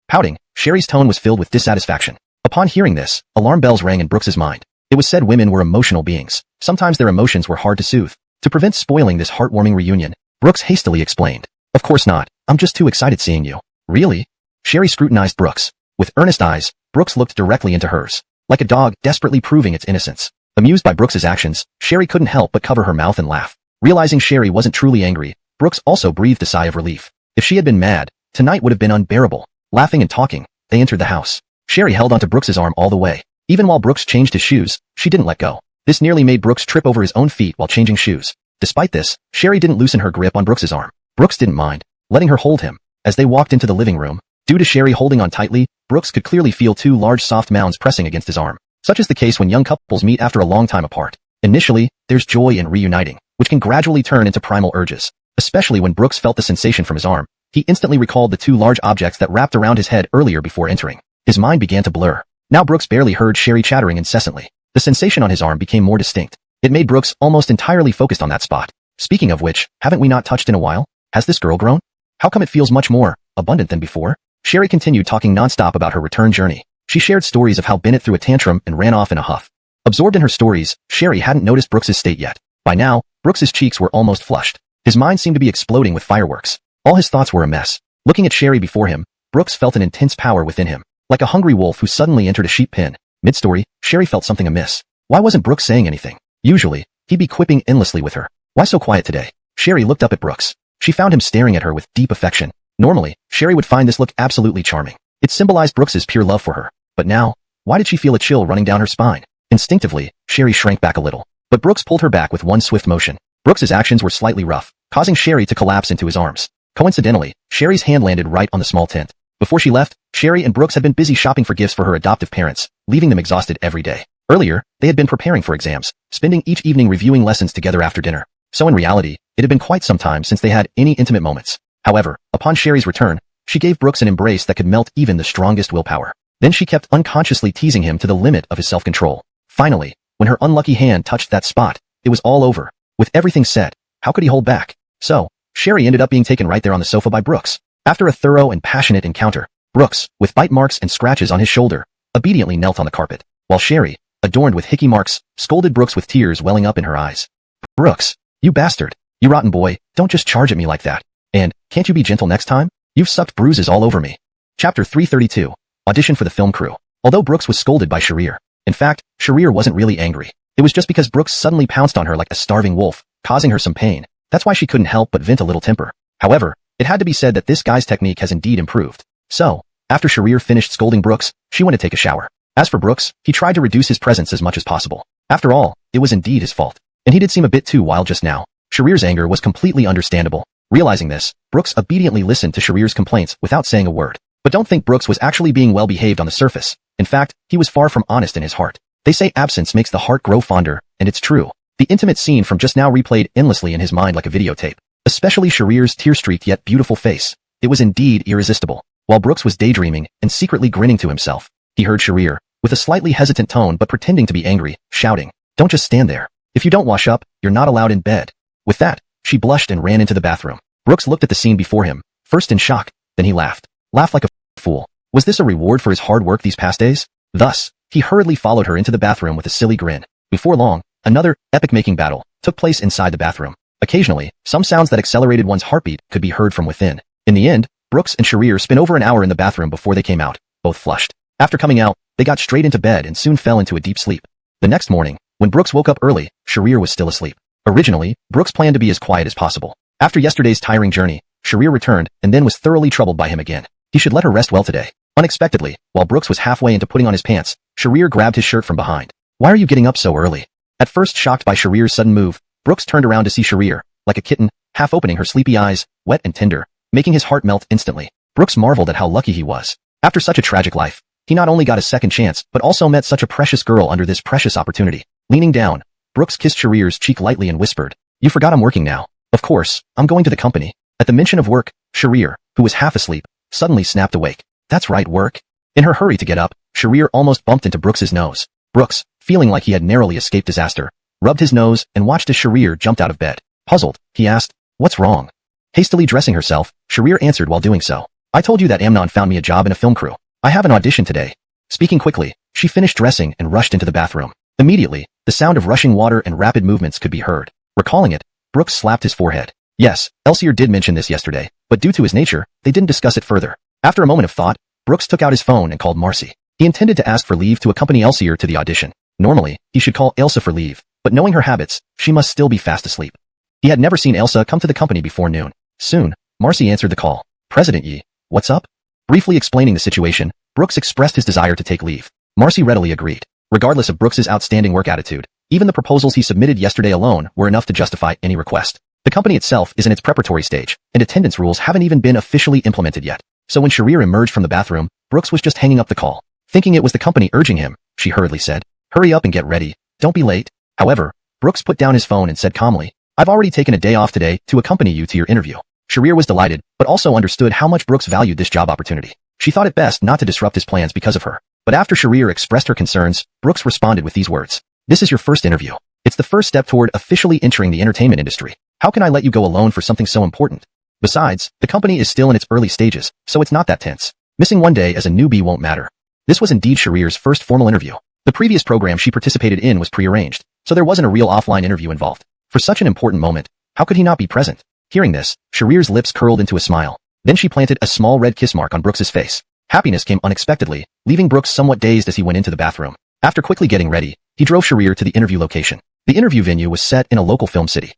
Pouting, Sherry's tone was filled with dissatisfaction. Upon hearing this, alarm bells rang in Brooks's mind. It was said women were emotional beings. Sometimes their emotions were hard to soothe. To prevent spoiling this heartwarming reunion, Brooks hastily explained. Of course not. I'm just too excited seeing you. Really? Sherry scrutinized Brooks. With earnest eyes, Brooks looked directly into hers, like a dog desperately proving its innocence. Amused by Brooks's actions, Sherry couldn't help but cover her mouth and laugh. Realizing Sherry wasn't truly angry, Brooks also breathed a sigh of relief. If she had been mad, Tonight would have been unbearable. Laughing and talking, they entered the house. Sherry held onto Brooks's arm all the way. Even while Brooks changed his shoes, she didn't let go. This nearly made Brooks trip over his own feet while changing shoes. Despite this, Sherry didn't loosen her grip on Brooks's arm. Brooks didn't mind, letting her hold him. As they walked into the living room, due to Sherry holding on tightly, Brooks could clearly feel two large soft mounds pressing against his arm. Such is the case when young couples meet after a long time apart. Initially, there's joy in reuniting, which can gradually turn into primal urges. Especially when Brooks felt the sensation from his arm, he instantly recalled the two large objects that wrapped around his head earlier before entering. His mind began to blur. Now Brooks barely heard Sherry chattering incessantly. The sensation on his arm became more distinct. It made Brooks almost entirely focused on that spot. Speaking of which, haven't we not touched in a while? Has this girl grown? How come it feels much more abundant than before? Sherry continued talking nonstop about her return journey. She shared stories of how Bennett threw a tantrum and ran off in a huff. Absorbed in her stories, Sherry hadn't noticed Brooks's state yet. By now, Brooks's cheeks were almost flushed. His mind seemed to be exploding with fireworks. All his thoughts were a mess. Looking at Sherry before him, Brooks felt an intense power within him. Like a hungry wolf who suddenly entered a sheep pen. Mid-story, Sherry felt something amiss. Why wasn't Brooks saying anything? Usually, he'd be quipping endlessly with her. Why so quiet today? Sherry looked up at Brooks. She found him staring at her with deep affection. Normally, Sherry would find this look absolutely charming. It symbolized Brooks's pure love for her. But now, why did she feel a chill running down her spine? Instinctively, Sherry shrank back a little. But Brooks pulled her back with one swift motion. Brooks's actions were slightly rough, causing Sherry to collapse into his arms. Coincidentally, Sherry's hand landed right on the small tent. Before she left, Sherry and Brooks had been busy shopping for gifts for her adoptive parents, leaving them exhausted every day. Earlier, they had been preparing for exams, spending each evening reviewing lessons together after dinner. So in reality, it had been quite some time since they had any intimate moments. However, upon Sherry's return, she gave Brooks an embrace that could melt even the strongest willpower. Then she kept unconsciously teasing him to the limit of his self-control. Finally, when her unlucky hand touched that spot, it was all over. With everything said, how could he hold back? So, Sherry ended up being taken right there on the sofa by Brooks. After a thorough and passionate encounter, Brooks, with bite marks and scratches on his shoulder, obediently knelt on the carpet, while Sherry, adorned with hickey marks, scolded Brooks with tears welling up in her eyes. Brooks, you bastard, you rotten boy, don't just charge at me like that. And, can't you be gentle next time? You've sucked bruises all over me. Chapter 332. Audition for the film crew. Although Brooks was scolded by Sharir. In fact, Sharir wasn't really angry. It was just because Brooks suddenly pounced on her like a starving wolf, causing her some pain. That's why she couldn't help but vent a little temper. However, it had to be said that this guy's technique has indeed improved. So, after Sharir finished scolding Brooks, she went to take a shower. As for Brooks, he tried to reduce his presence as much as possible. After all, it was indeed his fault. And he did seem a bit too wild just now. Sharir's anger was completely understandable. Realizing this, Brooks obediently listened to Sharir's complaints without saying a word. But don't think Brooks was actually being well behaved on the surface. In fact, he was far from honest in his heart. They say absence makes the heart grow fonder, and it's true. The intimate scene from just now replayed endlessly in his mind like a videotape. Especially Sharir's tear-streaked yet beautiful face. It was indeed irresistible. While Brooks was daydreaming and secretly grinning to himself, he heard Sharir, with a slightly hesitant tone but pretending to be angry, shouting, "Don't just stand there. If you don't wash up, you're not allowed in bed." With that, she blushed and ran into the bathroom. Brooks looked at the scene before him, first in shock, then he laughed. Laughed like a fool. Was this a reward for his hard work these past days? Thus, he hurriedly followed her into the bathroom with a silly grin. Before long, another epic-making battle took place inside the bathroom. Occasionally, some sounds that accelerated one's heartbeat could be heard from within. In the end, Brooks and Sharir spent over an hour in the bathroom before they came out, both flushed. After coming out, they got straight into bed and soon fell into a deep sleep. The next morning, when Brooks woke up early, Sharir was still asleep. Originally, Brooks planned to be as quiet as possible. After yesterday's tiring journey, Sharir returned and then was thoroughly troubled by him again. He should let her rest well today. Unexpectedly, while Brooks was halfway into putting on his pants, Sharir grabbed his shirt from behind. "Why are you getting up so early?" At first shocked by Sharir's sudden move, Brooks turned around to see Sharir, like a kitten, half opening her sleepy eyes, wet and tender, making his heart melt instantly. Brooks marveled at how lucky he was. After such a tragic life, he not only got a second chance, but also met such a precious girl under this precious opportunity. Leaning down, Brooks kissed Sharir's cheek lightly and whispered, "You forgot I'm working now. Of course, I'm going to the company." At the mention of work, Sharir, who was half asleep, suddenly snapped awake. "That's right, work." In her hurry to get up, Sharir almost bumped into Brooks's nose. Brooks, feeling like he had narrowly escaped disaster, rubbed his nose and watched as Sharir jumped out of bed. Puzzled, he asked, "What's wrong?" Hastily dressing herself, Sharir answered while doing so, "I told you that Amnon found me a job in a film crew. I have an audition today." Speaking quickly, she finished dressing and rushed into the bathroom. Immediately, the sound of rushing water and rapid movements could be heard. Recalling it, Brooks slapped his forehead. Yes, Elsier did mention this yesterday, but due to his nature, they didn't discuss it further. After a moment of thought, Brooks took out his phone and called Marcy. He intended to ask for leave to accompany Elsier to the audition. Normally, he should call Elsa for leave, but knowing her habits, she must still be fast asleep. He had never seen Elsa come to the company before noon. Soon, Marcy answered the call. "President Yi, What's up? Briefly explaining the situation, Brooks expressed his desire to take leave. Marcy readily agreed. Regardless of Brooks's outstanding work attitude, even the proposals he submitted yesterday alone were enough to justify any request. The company itself is in its preparatory stage, and attendance rules haven't even been officially implemented yet. So when Sharir emerged from the bathroom, Brooks was just hanging up the call. Thinking it was the company urging him, she hurriedly said, "Hurry up and get ready. Don't be late." However, Brooks put down his phone and said calmly, "I've already taken a day off today to accompany you to your interview." Sharir was delighted, but also understood how much Brooks valued this job opportunity. She thought it best not to disrupt his plans because of her. But after Sharir expressed her concerns, Brooks responded with these words. "This is your first interview. It's the first step toward officially entering the entertainment industry. How can I let you go alone for something so important? Besides, the company is still in its early stages, so it's not that tense. Missing one day as a newbie won't matter." This was indeed Sharir's first formal interview. The previous program she participated in was prearranged, so there wasn't a real offline interview involved. For such an important moment, how could he not be present? Hearing this, Sharir's lips curled into a smile. Then she planted a small red kiss mark on Brooks's face. Happiness came unexpectedly, leaving Brooks somewhat dazed as he went into the bathroom. After quickly getting ready, he drove Sharir to the interview location. The interview venue was set in a local film city.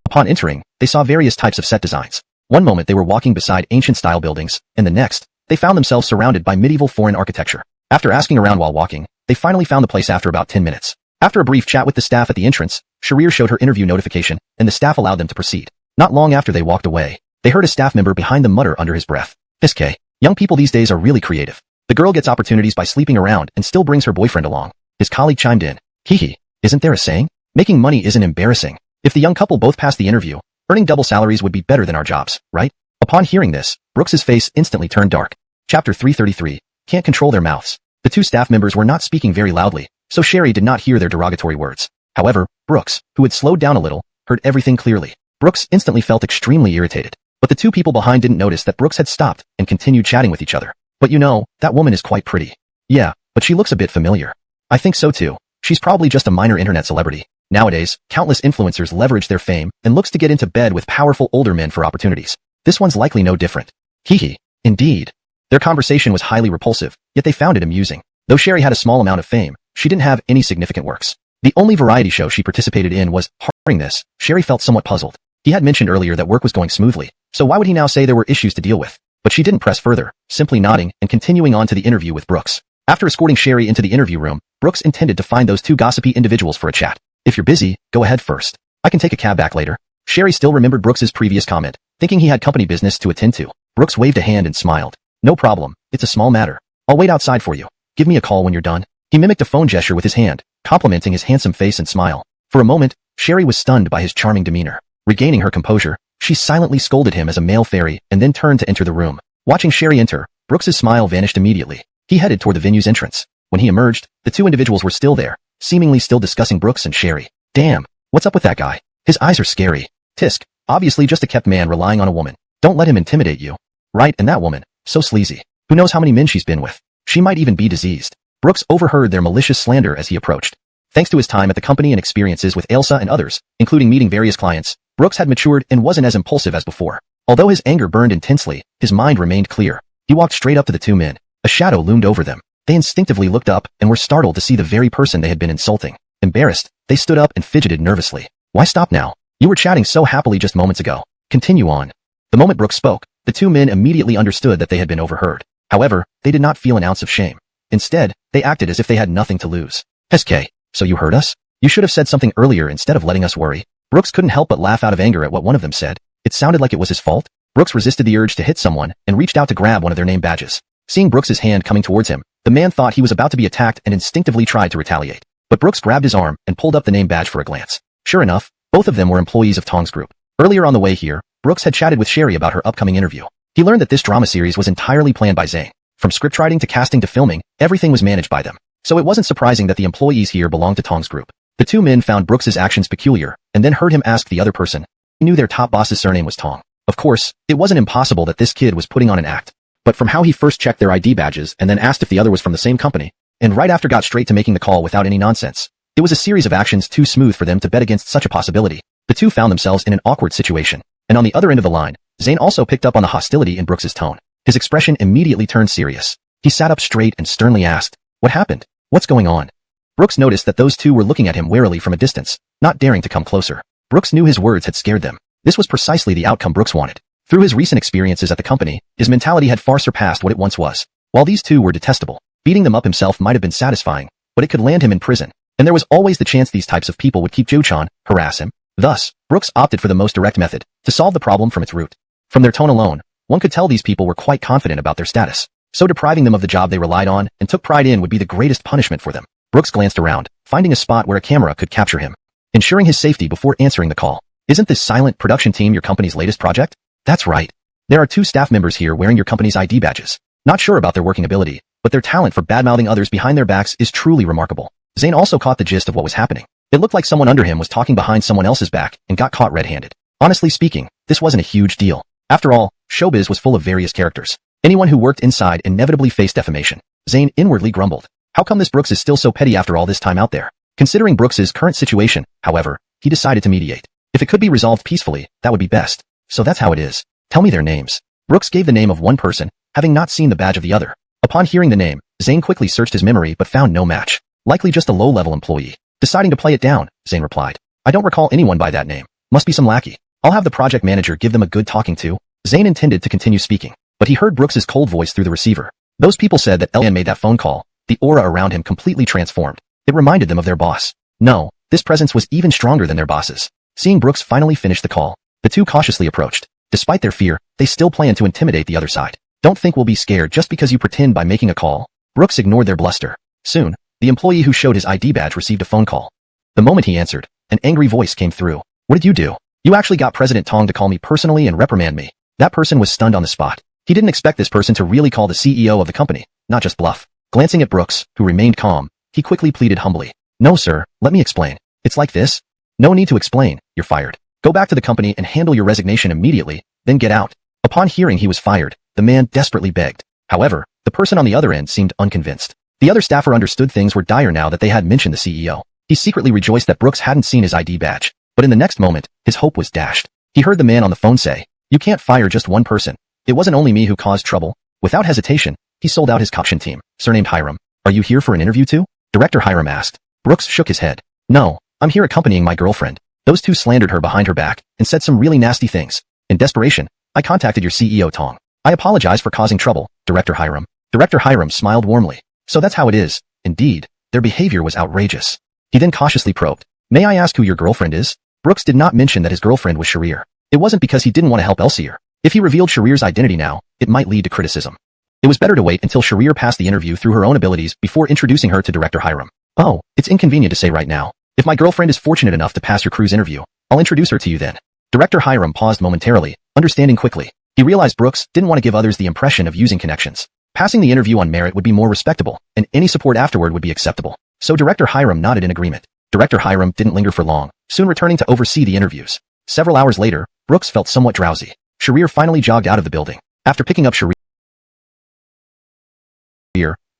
Upon entering, they saw various types of set designs. One moment they were walking beside ancient-style buildings, and the next, they found themselves surrounded by medieval foreign architecture. After asking around while walking, they finally found the place after about 10 minutes. After a brief chat with the staff at the entrance, Sharir showed her interview notification, and the staff allowed them to proceed. Not long after they walked away, they heard a staff member behind them mutter under his breath, "SK, young people these days are really creative. The girl gets opportunities by sleeping around and still brings her boyfriend along." His colleague chimed in, "Hee, isn't there a saying? Making money isn't embarrassing. If the young couple both passed the interview, earning double salaries would be better than our jobs, right?" Upon hearing this, Brooks's face instantly turned dark. Chapter 333, Can't Control Their Mouths. The two staff members were not speaking very loudly, so Sherry did not hear their derogatory words. However, Brooks, who had slowed down a little, heard everything clearly. Brooks instantly felt extremely irritated. But the two people behind didn't notice that Brooks had stopped and continued chatting with each other. "But you know, that woman is quite pretty." "Yeah, but she looks a bit familiar." "I think so too. She's probably just a minor internet celebrity." Nowadays, countless influencers leverage their fame and looks to get into bed with powerful older men for opportunities. This one's likely no different. Hee. Indeed. Their conversation was highly repulsive, yet they found it amusing. Though Sherry had a small amount of fame, she didn't have any significant works. The only variety show she participated in was, hearing this, Sherry felt somewhat puzzled. He had mentioned earlier that work was going smoothly, so why would he now say there were issues to deal with? But she didn't press further, simply nodding and continuing on to the interview with Brooks. After escorting Sherry into the interview room, Brooks intended to find those two gossipy individuals for a chat. "If you're busy, go ahead first. I can take a cab back later." Sherry still remembered Brooks's previous comment, thinking he had company business to attend to. Brooks waved a hand and smiled. "No problem, it's a small matter. I'll wait outside for you. Give me a call when you're done." He mimicked a phone gesture with his hand, complimenting his handsome face and smile. For a moment, Sherry was stunned by his charming demeanor. Regaining her composure, she silently scolded him as a male fairy and then turned to enter the room. Watching Sherry enter, Brooks's smile vanished immediately. He headed toward the venue's entrance. When he emerged, the two individuals were still there, seemingly still discussing Brooks and Sherry. "Damn, what's up with that guy? His eyes are scary. Tisk, obviously just a kept man relying on a woman. Don't let him intimidate you." "Right, and that woman, so sleazy. Who knows how many men she's been with? She might even be diseased." Brooks overheard their malicious slander as he approached. Thanks to his time at the company and experiences with Elsa and others, including meeting various clients, Brooks had matured and wasn't as impulsive as before. Although his anger burned intensely, his mind remained clear. He walked straight up to the two men. A shadow loomed over them. They instinctively looked up and were startled to see the very person they had been insulting. Embarrassed, they stood up and fidgeted nervously. "Why stop now? You were chatting so happily just moments ago. Continue on." The moment Brooks spoke, the two men immediately understood that they had been overheard. However, they did not feel an ounce of shame. Instead, they acted as if they had nothing to lose. "SK, so you heard us? You should have said something earlier instead of letting us worry." Brooks couldn't help but laugh out of anger at what one of them said. It sounded like it was his fault. Brooks resisted the urge to hit someone and reached out to grab one of their name badges. Seeing Brooks's hand coming towards him, the man thought he was about to be attacked and instinctively tried to retaliate. But Brooks grabbed his arm and pulled up the name badge for a glance. Sure enough, both of them were employees of Tong's group. Earlier on the way here, Brooks had chatted with Sherry about her upcoming interview. He learned that this drama series was entirely planned by Zane. From scriptwriting to casting to filming, everything was managed by them. So it wasn't surprising that the employees here belonged to Tong's group. The two men found Brooks's actions peculiar, and then heard him ask the other person. He knew their top boss's surname was Tong. Of course, it wasn't impossible that this kid was putting on an act. But from how he first checked their ID badges and then asked if the other was from the same company, and right after got straight to making the call without any nonsense, it was a series of actions too smooth for them to bet against such a possibility. The two found themselves in an awkward situation. And on the other end of the line, Zane also picked up on the hostility in Brooks's tone. His expression immediately turned serious. He sat up straight and sternly asked, "What happened? What's going on?" Brooks noticed that those two were looking at him warily from a distance, not daring to come closer. Brooks knew his words had scared them. This was precisely the outcome Brooks wanted. Through his recent experiences at the company, his mentality had far surpassed what it once was. While these two were detestable, beating them up himself might have been satisfying, but it could land him in prison, and there was always the chance these types of people would keep Jo-chan, harass him. Thus, Brooks opted for the most direct method, to solve the problem from its root. From their tone alone, one could tell these people were quite confident about their status, so depriving them of the job they relied on and took pride in would be the greatest punishment for them. Brooks glanced around, finding a spot where a camera could capture him, ensuring his safety before answering the call. Isn't this silent production team your company's latest project? That's right. There are 2 staff members here wearing your company's ID badges. Not sure about their working ability, but their talent for badmouthing others behind their backs is truly remarkable. Zane also caught the gist of what was happening. It looked like someone under him was talking behind someone else's back and got caught red-handed. Honestly speaking, this wasn't a huge deal. After all, showbiz was full of various characters. Anyone who worked inside inevitably faced defamation. Zane inwardly grumbled. How come this Brooks is still so petty after all this time out there? Considering Brooks's current situation, however, he decided to mediate. If it could be resolved peacefully, that would be best. So that's how it is. Tell me their names. Brooks gave the name of one person, having not seen the badge of the other. Upon hearing the name, Zane quickly searched his memory but found no match. Likely just a low-level employee. Deciding to play it down, Zane replied. I don't recall anyone by that name. Must be some lackey. I'll have the project manager give them a good talking to. Zane intended to continue speaking, but he heard Brooks's cold voice through the receiver. Those people said that Elian made that phone call. The aura around him completely transformed. It reminded them of their boss. No, this presence was even stronger than their bosses. Seeing Brooks finally finish the call, the two cautiously approached. Despite their fear, they still planned to intimidate the other side. Don't think we'll be scared just because you pretend by making a call. Brooks ignored their bluster. Soon, the employee who showed his ID badge received a phone call. The moment he answered, an angry voice came through. What did you do? You actually got President Tong to call me personally and reprimand me. That person was stunned on the spot. He didn't expect this person to really call the CEO of the company, not just bluff. Glancing at Brooks, who remained calm, he quickly pleaded humbly. No sir, let me explain. It's like this. No need to explain, you're fired. Go back to the company and handle your resignation immediately, then get out. Upon hearing he was fired, the man desperately begged. However, the person on the other end seemed unconvinced. The other staffer understood things were dire now that they had mentioned the CEO. He secretly rejoiced that Brooks hadn't seen his ID badge, but in the next moment, his hope was dashed. He heard the man on the phone say, you can't fire just one person. It wasn't only me who caused trouble. Without hesitation, he sold out his Caution team, surnamed Hiram. Are you here for an interview too? Director Hiram asked. Brooks shook his head. No, I'm here accompanying my girlfriend. Those two slandered her behind her back and said some really nasty things. In desperation, I contacted your CEO Tong. I apologize for causing trouble, Director Hiram. Director Hiram smiled warmly. So that's how it is. Indeed, their behavior was outrageous. He then cautiously probed. May I ask who your girlfriend is? Brooks did not mention that his girlfriend was Sharir. It wasn't because he didn't want to help Elsier. If he revealed Sharir's identity now, it might lead to criticism. It was better to wait until Sharir passed the interview through her own abilities before introducing her to Director Hiram. Oh, it's inconvenient to say right now. If my girlfriend is fortunate enough to pass your crew's interview, I'll introduce her to you then. Director Hiram paused momentarily, understanding quickly. He realized Brooks didn't want to give others the impression of using connections. Passing the interview on merit would be more respectable, and any support afterward would be acceptable. So Director Hiram nodded in agreement. Director Hiram didn't linger for long, soon returning to oversee the interviews. Several hours later, Brooks felt somewhat drowsy. Sharir finally jogged out of the building. After picking up Sharir,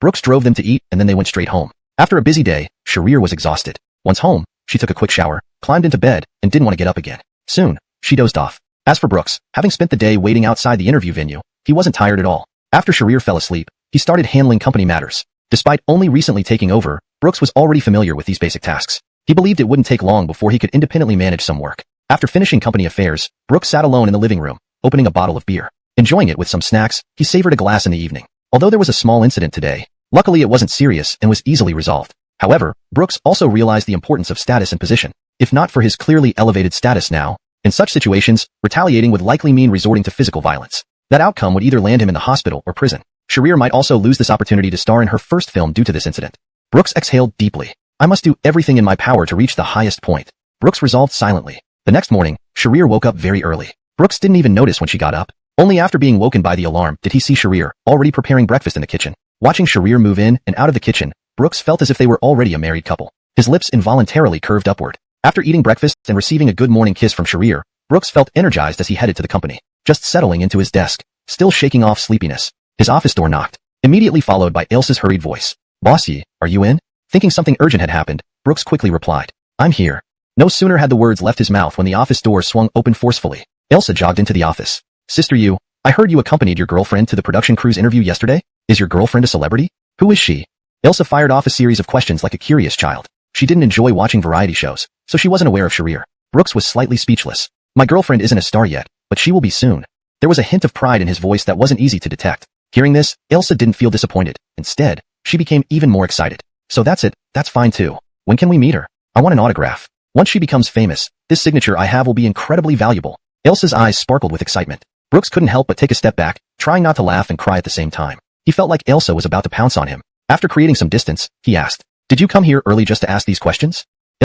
Brooks drove them to eat and then they went straight home. After a busy day, Sharir was exhausted. Once home, she took a quick shower, climbed into bed, and didn't want to get up again. Soon, she dozed off. As for Brooks, having spent the day waiting outside the interview venue, he wasn't tired at all. After Sharir fell asleep, he started handling company matters. Despite only recently taking over, Brooks was already familiar with these basic tasks. He believed it wouldn't take long before he could independently manage some work. After finishing company affairs, Brooks sat alone in the living room, opening a bottle of beer. Enjoying it with some snacks, he savored a glass in the evening. Although there was a small incident today, luckily it wasn't serious and was easily resolved. However, Brooks also realized the importance of status and position. If not for his clearly elevated status now, in such situations, retaliating would likely mean resorting to physical violence. That outcome would either land him in the hospital or prison. Sharir might also lose this opportunity to star in her first film due to this incident. Brooks exhaled deeply. I must do everything in my power to reach the highest point. Brooks resolved silently. The next morning, Sharir woke up very early. Brooks didn't even notice when she got up. Only after being woken by the alarm did he see Sharir already preparing breakfast in the kitchen. Watching Sharir move in and out of the kitchen, Brooks felt as if they were already a married couple. His lips involuntarily curved upward. After eating breakfast and receiving a good morning kiss from Sharir, Brooks felt energized as he headed to the company, just settling into his desk, still shaking off sleepiness. His office door knocked, immediately followed by Elsa's hurried voice. Bossy, are you in? Thinking something urgent had happened, Brooks quickly replied. I'm here. No sooner had the words left his mouth when the office door swung open forcefully. Elsa jogged into the office. Sister you, I heard you accompanied your girlfriend to the production crew's interview yesterday? Is your girlfriend a celebrity? Who is she? Elsa fired off a series of questions like a curious child. She didn't enjoy watching variety shows, so she wasn't aware of Sharir. Brooks was slightly speechless. My girlfriend isn't a star yet, but she will be soon. There was a hint of pride in his voice that wasn't easy to detect. Hearing this, Elsa didn't feel disappointed. Instead, she became even more excited. So that's it, that's fine too. When can we meet her? I want an autograph. Once she becomes famous, this signature I have will be incredibly valuable. Elsa's eyes sparkled with excitement. Brooks couldn't help but take a step back, trying not to laugh and cry at the same time. He felt like Elsa was about to pounce on him. After creating some distance, he asked, "Did you come here early just to ask these questions?"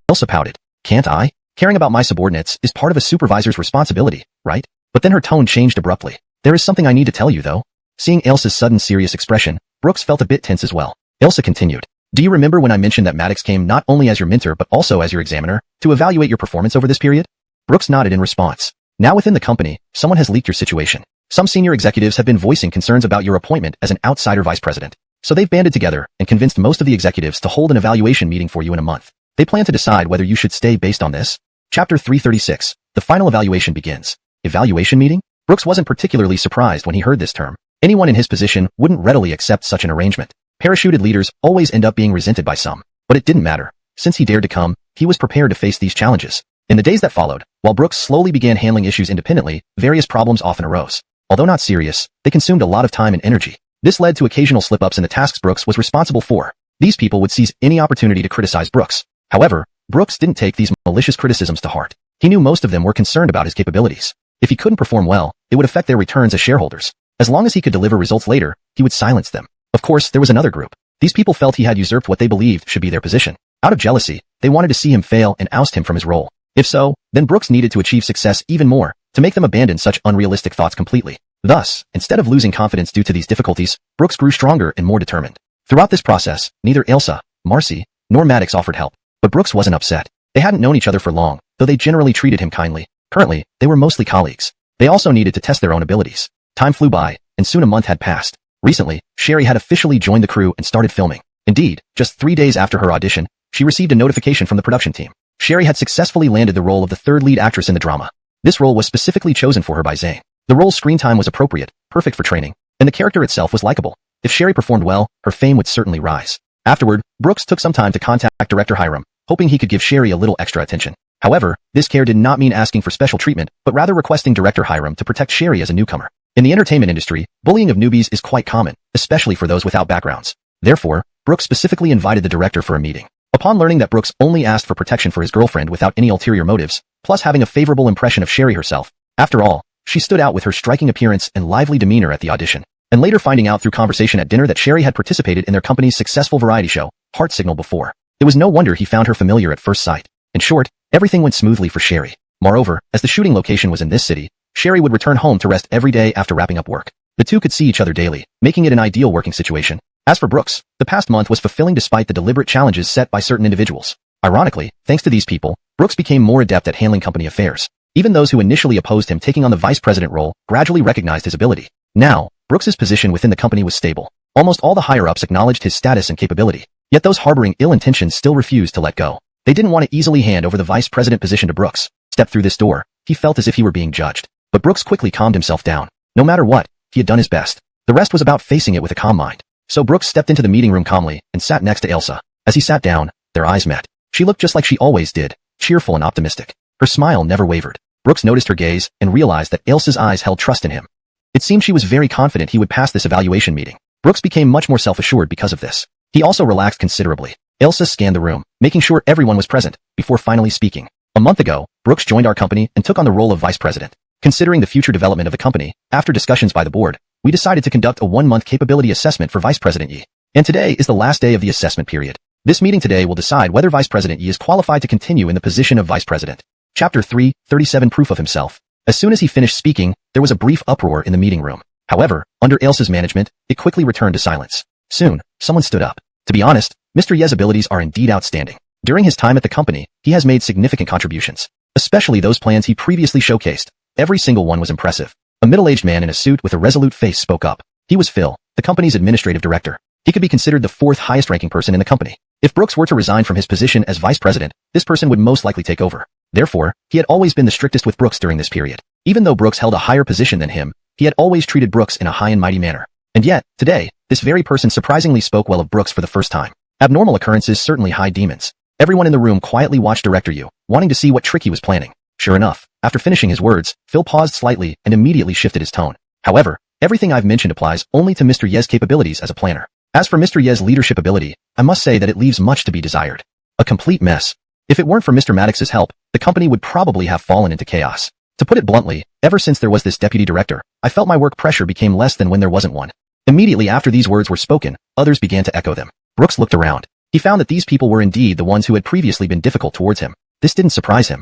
Elsa pouted. "Can't I? Caring about my subordinates is part of a supervisor's responsibility, right?" But then her tone changed abruptly. "There is something I need to tell you though." Seeing Elsa's sudden serious expression, Brooks felt a bit tense as well. Elsa continued, "Do you remember when I mentioned that Maddox came not only as your mentor but also as your examiner, to evaluate your performance over this period?" Brooks nodded in response. "Now within the company, someone has leaked your situation. Some senior executives have been voicing concerns about your appointment as an outsider vice president. So they've banded together and convinced most of the executives to hold an evaluation meeting for you in a month. They plan to decide whether you should stay based on this." Chapter 336. The final evaluation begins. Evaluation meeting? Brooks wasn't particularly surprised when he heard this term. Anyone in his position wouldn't readily accept such an arrangement. Parachuted leaders always end up being resented by some. But it didn't matter. Since he dared to come, he was prepared to face these challenges. In the days that followed, while Brooks slowly began handling issues independently, various problems often arose. Although not serious, they consumed a lot of time and energy. This led to occasional slip-ups in the tasks Brooks was responsible for. These people would seize any opportunity to criticize Brooks. However, Brooks didn't take these malicious criticisms to heart. He knew most of them were concerned about his capabilities. If he couldn't perform well, it would affect their returns as shareholders. As long as he could deliver results later, he would silence them. Of course, there was another group. These people felt he had usurped what they believed should be their position. Out of jealousy, they wanted to see him fail and oust him from his role. If so, then Brooks needed to achieve success even more, to make them abandon such unrealistic thoughts completely. Thus, instead of losing confidence due to these difficulties, Brooks grew stronger and more determined. Throughout this process, neither Elsa, Marcy, nor Maddox offered help. But Brooks wasn't upset. They hadn't known each other for long, though they generally treated him kindly. Currently, they were mostly colleagues. They also needed to test their own abilities. Time flew by, and soon a month had passed. Recently, Sherry had officially joined the crew and started filming. Indeed, just 3 days after her audition, she received a notification from the production team. Sherry had successfully landed the role of the third lead actress in the drama. This role was specifically chosen for her by Zane. The role's screen time was appropriate, perfect for training, and the character itself was likable. If Sherry performed well, her fame would certainly rise. Afterward, Brooks took some time to contact director Hiram, hoping he could give Sherry a little extra attention. However, this care did not mean asking for special treatment, but rather requesting director Hiram to protect Sherry as a newcomer. In the entertainment industry, bullying of newbies is quite common, especially for those without backgrounds. Therefore, Brooks specifically invited the director for a meeting. Upon learning that Brooks only asked for protection for his girlfriend without any ulterior motives, plus having a favorable impression of Sherry herself, after all, she stood out with her striking appearance and lively demeanor at the audition. And later finding out through conversation at dinner that Sherry had participated in their company's successful variety show, Heart Signal, before. It was no wonder he found her familiar at first sight. In short, everything went smoothly for Sherry. Moreover, as the shooting location was in this city, Sherry would return home to rest every day after wrapping up work. The two could see each other daily, making it an ideal working situation. As for Brooks, the past month was fulfilling despite the deliberate challenges set by certain individuals. Ironically, thanks to these people, Brooks became more adept at handling company affairs. Even those who initially opposed him taking on the vice president role gradually recognized his ability. Now, Brooks's position within the company was stable. Almost all the higher-ups acknowledged his status and capability. Yet those harboring ill intentions still refused to let go. They didn't want to easily hand over the vice president position to Brooks. Step through this door, he felt as if he were being judged. But Brooks quickly calmed himself down. No matter what, he had done his best. The rest was about facing it with a calm mind. So Brooks stepped into the meeting room calmly and sat next to Elsa. As he sat down, their eyes met. She looked just like she always did, cheerful and optimistic. Her smile never wavered. Brooks noticed her gaze and realized that Elsa's eyes held trust in him. It seemed she was very confident he would pass this evaluation meeting. Brooks became much more self-assured because of this. He also relaxed considerably. Elsa scanned the room, making sure everyone was present, before finally speaking. A month ago, Brooks joined our company and took on the role of vice president. Considering the future development of the company, after discussions by the board, we decided to conduct a 1-month capability assessment for Vice President Yi. And today is the last day of the assessment period. This meeting today will decide whether Vice President Yi is qualified to continue in the position of Vice President. Chapter 337 Proof of Himself. As soon as he finished speaking, there was a brief uproar in the meeting room. However, under Elsa's management, it quickly returned to silence. Soon, someone stood up. To be honest, Mr. Ye's abilities are indeed outstanding. During his time at the company, he has made significant contributions. Especially those plans he previously showcased. Every single one was impressive. A middle-aged man in a suit with a resolute face spoke up. He was Phil, the company's administrative director. He could be considered the 4th highest-ranking person in the company. If Brooks were to resign from his position as vice president, this person would most likely take over. Therefore, he had always been the strictest with Brooks during this period. Even though Brooks held a higher position than him, he had always treated Brooks in a high and mighty manner. And yet, today, this very person surprisingly spoke well of Brooks for the first time. Abnormal occurrences certainly hide demons. Everyone in the room quietly watched Director Yu, wanting to see what trick he was planning. Sure enough, after finishing his words, Phil paused slightly and immediately shifted his tone. However, everything I've mentioned applies only to Mr. Ye's capabilities as a planner. As for Mr. Ye's leadership ability, I must say that it leaves much to be desired. A complete mess. If it weren't for Mr. Maddox's help, the company would probably have fallen into chaos. To put it bluntly, ever since there was this deputy director, I felt my work pressure became less than when there wasn't one. Immediately after these words were spoken, others began to echo them. Brooks looked around. He found that these people were indeed the ones who had previously been difficult towards him. This didn't surprise him.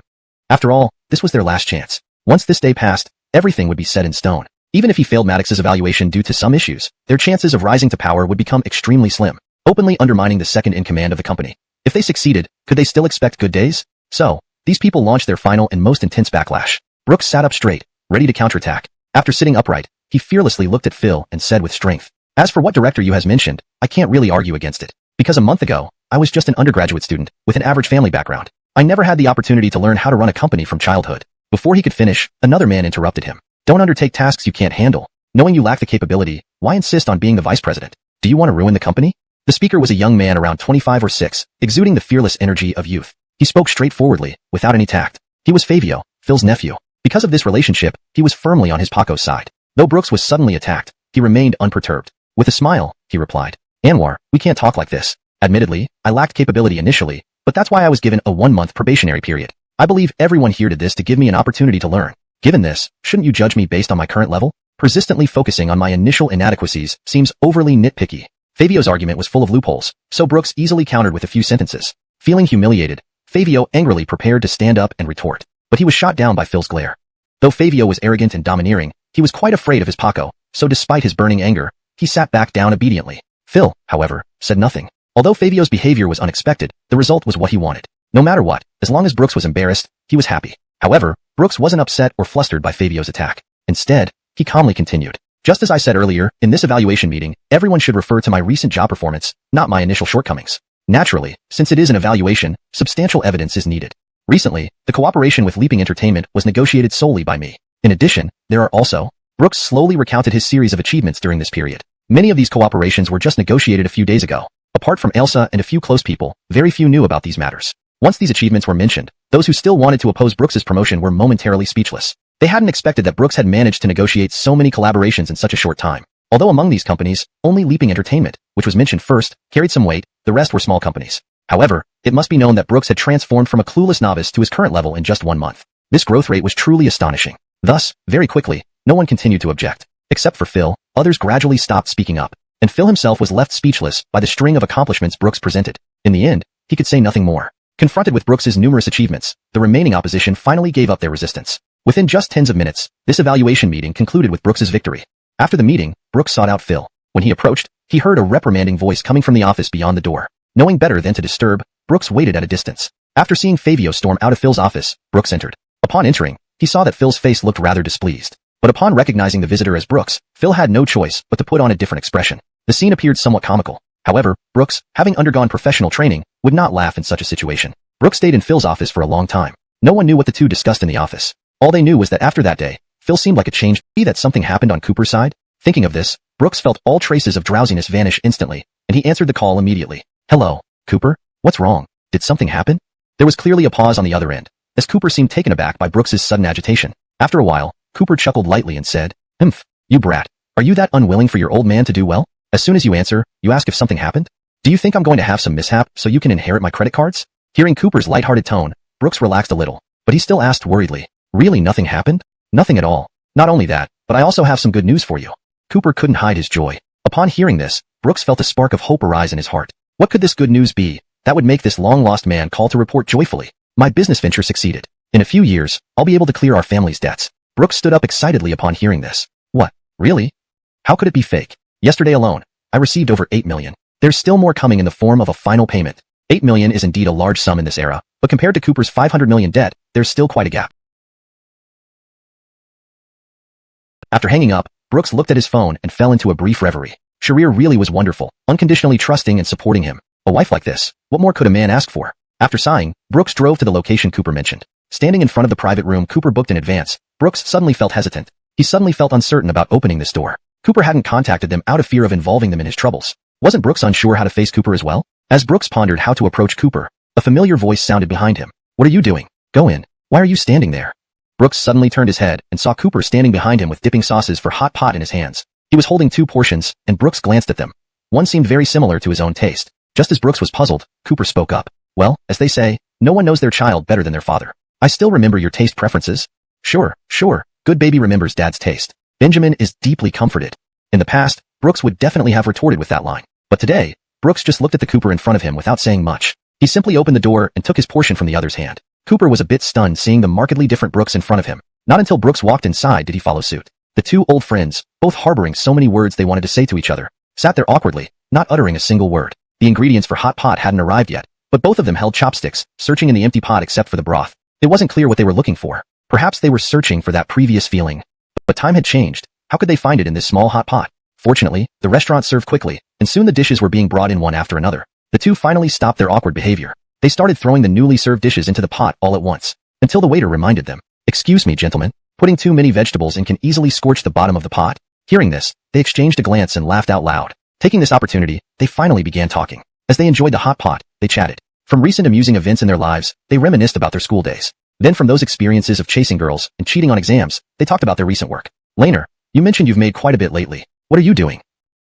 After all, this was their last chance. Once this day passed, everything would be set in stone. Even if he failed Maddox's evaluation due to some issues, their chances of rising to power would become extremely slim, openly undermining the second in command of the company. If they succeeded, could they still expect good days? So, these people launched their final and most intense backlash. Brooks sat up straight, ready to counterattack. After sitting upright, he fearlessly looked at Phil and said with strength, "As for what director you has mentioned, I can't really argue against it. Because a month ago, I was just an undergraduate student with an average family background. I never had the opportunity to learn how to run a company from childhood." Before he could finish, another man interrupted him. "Don't undertake tasks you can't handle. Knowing you lack the capability, why insist on being the vice president? Do you want to ruin the company?" The speaker was a young man around 25 or 6, exuding the fearless energy of youth. He spoke straightforwardly, without any tact. He was Fabio, Phil's nephew. Because of this relationship, he was firmly on his Paco's side. Though Brooks was suddenly attacked, he remained unperturbed. With a smile, he replied, "Anwar, we can't talk like this. Admittedly, I lacked capability initially, but that's why I was given a 1-month probationary period. I believe everyone here did this to give me an opportunity to learn. Given this, shouldn't you judge me based on my current level?" Persistently focusing on my initial inadequacies seems overly nitpicky. Fabio's argument was full of loopholes, so Brooks easily countered with a few sentences. Feeling humiliated, Fabio angrily prepared to stand up and retort, but he was shot down by Phil's glare. Though Fabio was arrogant and domineering, he was quite afraid of his Paco, so despite his burning anger, he sat back down obediently. Phil, however, said nothing. Although Fabio's behavior was unexpected, the result was what he wanted. No matter what, as long as Brooks was embarrassed, he was happy. However, Brooks wasn't upset or flustered by Fabio's attack. Instead, he calmly continued. "Just as I said earlier, in this evaluation meeting, everyone should refer to my recent job performance, not my initial shortcomings. Naturally, since it is an evaluation, substantial evidence is needed. Recently, the cooperation with Leaping Entertainment was negotiated solely by me. In addition, there are also..." Brooks slowly recounted his series of achievements during this period. Many of these cooperations were just negotiated a few days ago. Apart from Elsa and a few close people, very few knew about these matters. Once these achievements were mentioned, those who still wanted to oppose Brooks's promotion were momentarily speechless. They hadn't expected that Brooks had managed to negotiate so many collaborations in such a short time. Although among these companies, only Leaping Entertainment, which was mentioned first, carried some weight, the rest were small companies. However, it must be known that Brooks had transformed from a clueless novice to his current level in just 1 month. This growth rate was truly astonishing. Thus, very quickly, no one continued to object. Except for Phil, others gradually stopped speaking up, and Phil himself was left speechless by the string of accomplishments Brooks presented. In the end, he could say nothing more. Confronted with Brooks's numerous achievements, the remaining opposition finally gave up their resistance. Within just tens of minutes, this evaluation meeting concluded with Brooks's victory. After the meeting, Brooks sought out Phil. When he approached, he heard a reprimanding voice coming from the office beyond the door. Knowing better than to disturb, Brooks waited at a distance. After seeing Fabio storm out of Phil's office, Brooks entered. Upon entering, he saw that Phil's face looked rather displeased. But upon recognizing the visitor as Brooks, Phil had no choice but to put on a different expression. The scene appeared somewhat comical. However, Brooks, having undergone professional training, would not laugh in such a situation. Brooks stayed in Phil's office for a long time. No one knew what the two discussed in the office. All they knew was that after that day, Phil seemed like a changed, that something happened on Cooper's side. Thinking of this, Brooks felt all traces of drowsiness vanish instantly, and he answered the call immediately. "Hello, Cooper? What's wrong? Did something happen?" There was clearly a pause on the other end, as Cooper seemed taken aback by Brooks's sudden agitation. After a while, Cooper chuckled lightly and said, "You brat. Are you that unwilling for your old man to do well? As soon as you answer, you ask if something happened? Do you think I'm going to have some mishap so you can inherit my credit cards?" Hearing Cooper's lighthearted tone, Brooks relaxed a little, but he still asked worriedly, "Really nothing happened?" "Nothing at all. Not only that, but I also have some good news for you." Cooper couldn't hide his joy. Upon hearing this, Brooks felt a spark of hope arise in his heart. What could this good news be that would make this long-lost man call to report joyfully? "My business venture succeeded. In a few years, I'll be able to clear our family's debts." Brooks stood up excitedly upon hearing this. "What? Really? How could it be fake? Yesterday alone, I received over 8 million. There's still more coming in the form of a final payment." 8 million is indeed a large sum in this era, but compared to Cooper's 500 million debt, there's still quite a gap. After hanging up, Brooks looked at his phone and fell into a brief reverie. Sharir really was wonderful, unconditionally trusting and supporting him. A wife like this, what more could a man ask for? After sighing, Brooks drove to the location Cooper mentioned. Standing in front of the private room Cooper booked in advance, Brooks suddenly felt hesitant. He suddenly felt uncertain about opening this door. Cooper hadn't contacted them out of fear of involving them in his troubles. Wasn't Brooks unsure how to face Cooper as well? As Brooks pondered how to approach Cooper, a familiar voice sounded behind him. "What are you doing? Go in." Why are you standing there? Brooks suddenly turned his head and saw Cooper standing behind him with dipping sauces for hot pot in his hands. He was holding 2 portions, and Brooks glanced at them. One seemed very similar to his own taste. Just as Brooks was puzzled, Cooper spoke up. Well, as they say, no one knows their child better than their father. I still remember your taste preferences. Sure. Good baby remembers dad's taste. Benjamin is deeply comforted. In the past, Brooks would definitely have retorted with that line. But today, Brooks just looked at the Cooper in front of him without saying much. He simply opened the door and took his portion from the other's hand. Cooper was a bit stunned seeing the markedly different Brooks in front of him. Not until Brooks walked inside did he follow suit. The 2 old friends, both harboring so many words they wanted to say to each other, sat there awkwardly, not uttering a single word. The ingredients for hot pot hadn't arrived yet, but both of them held chopsticks, searching in the empty pot except for the broth. It wasn't clear what they were looking for. Perhaps they were searching for that previous feeling. But time had changed. How could they find it in this small hot pot? Fortunately, the restaurant served quickly, and soon the dishes were being brought in one after another. The 2 finally stopped their awkward behavior. They started throwing the newly served dishes into the pot all at once, until the waiter reminded them, "Excuse me, gentlemen, putting too many vegetables in can easily scorch the bottom of the pot." Hearing this, they exchanged a glance and laughed out loud. Taking this opportunity, they finally began talking. As they enjoyed the hot pot, they chatted. From recent amusing events in their lives, they reminisced about their school days. Then from those experiences of chasing girls and cheating on exams, they talked about their recent work. Later, you mentioned you've made quite a bit lately. What are you doing?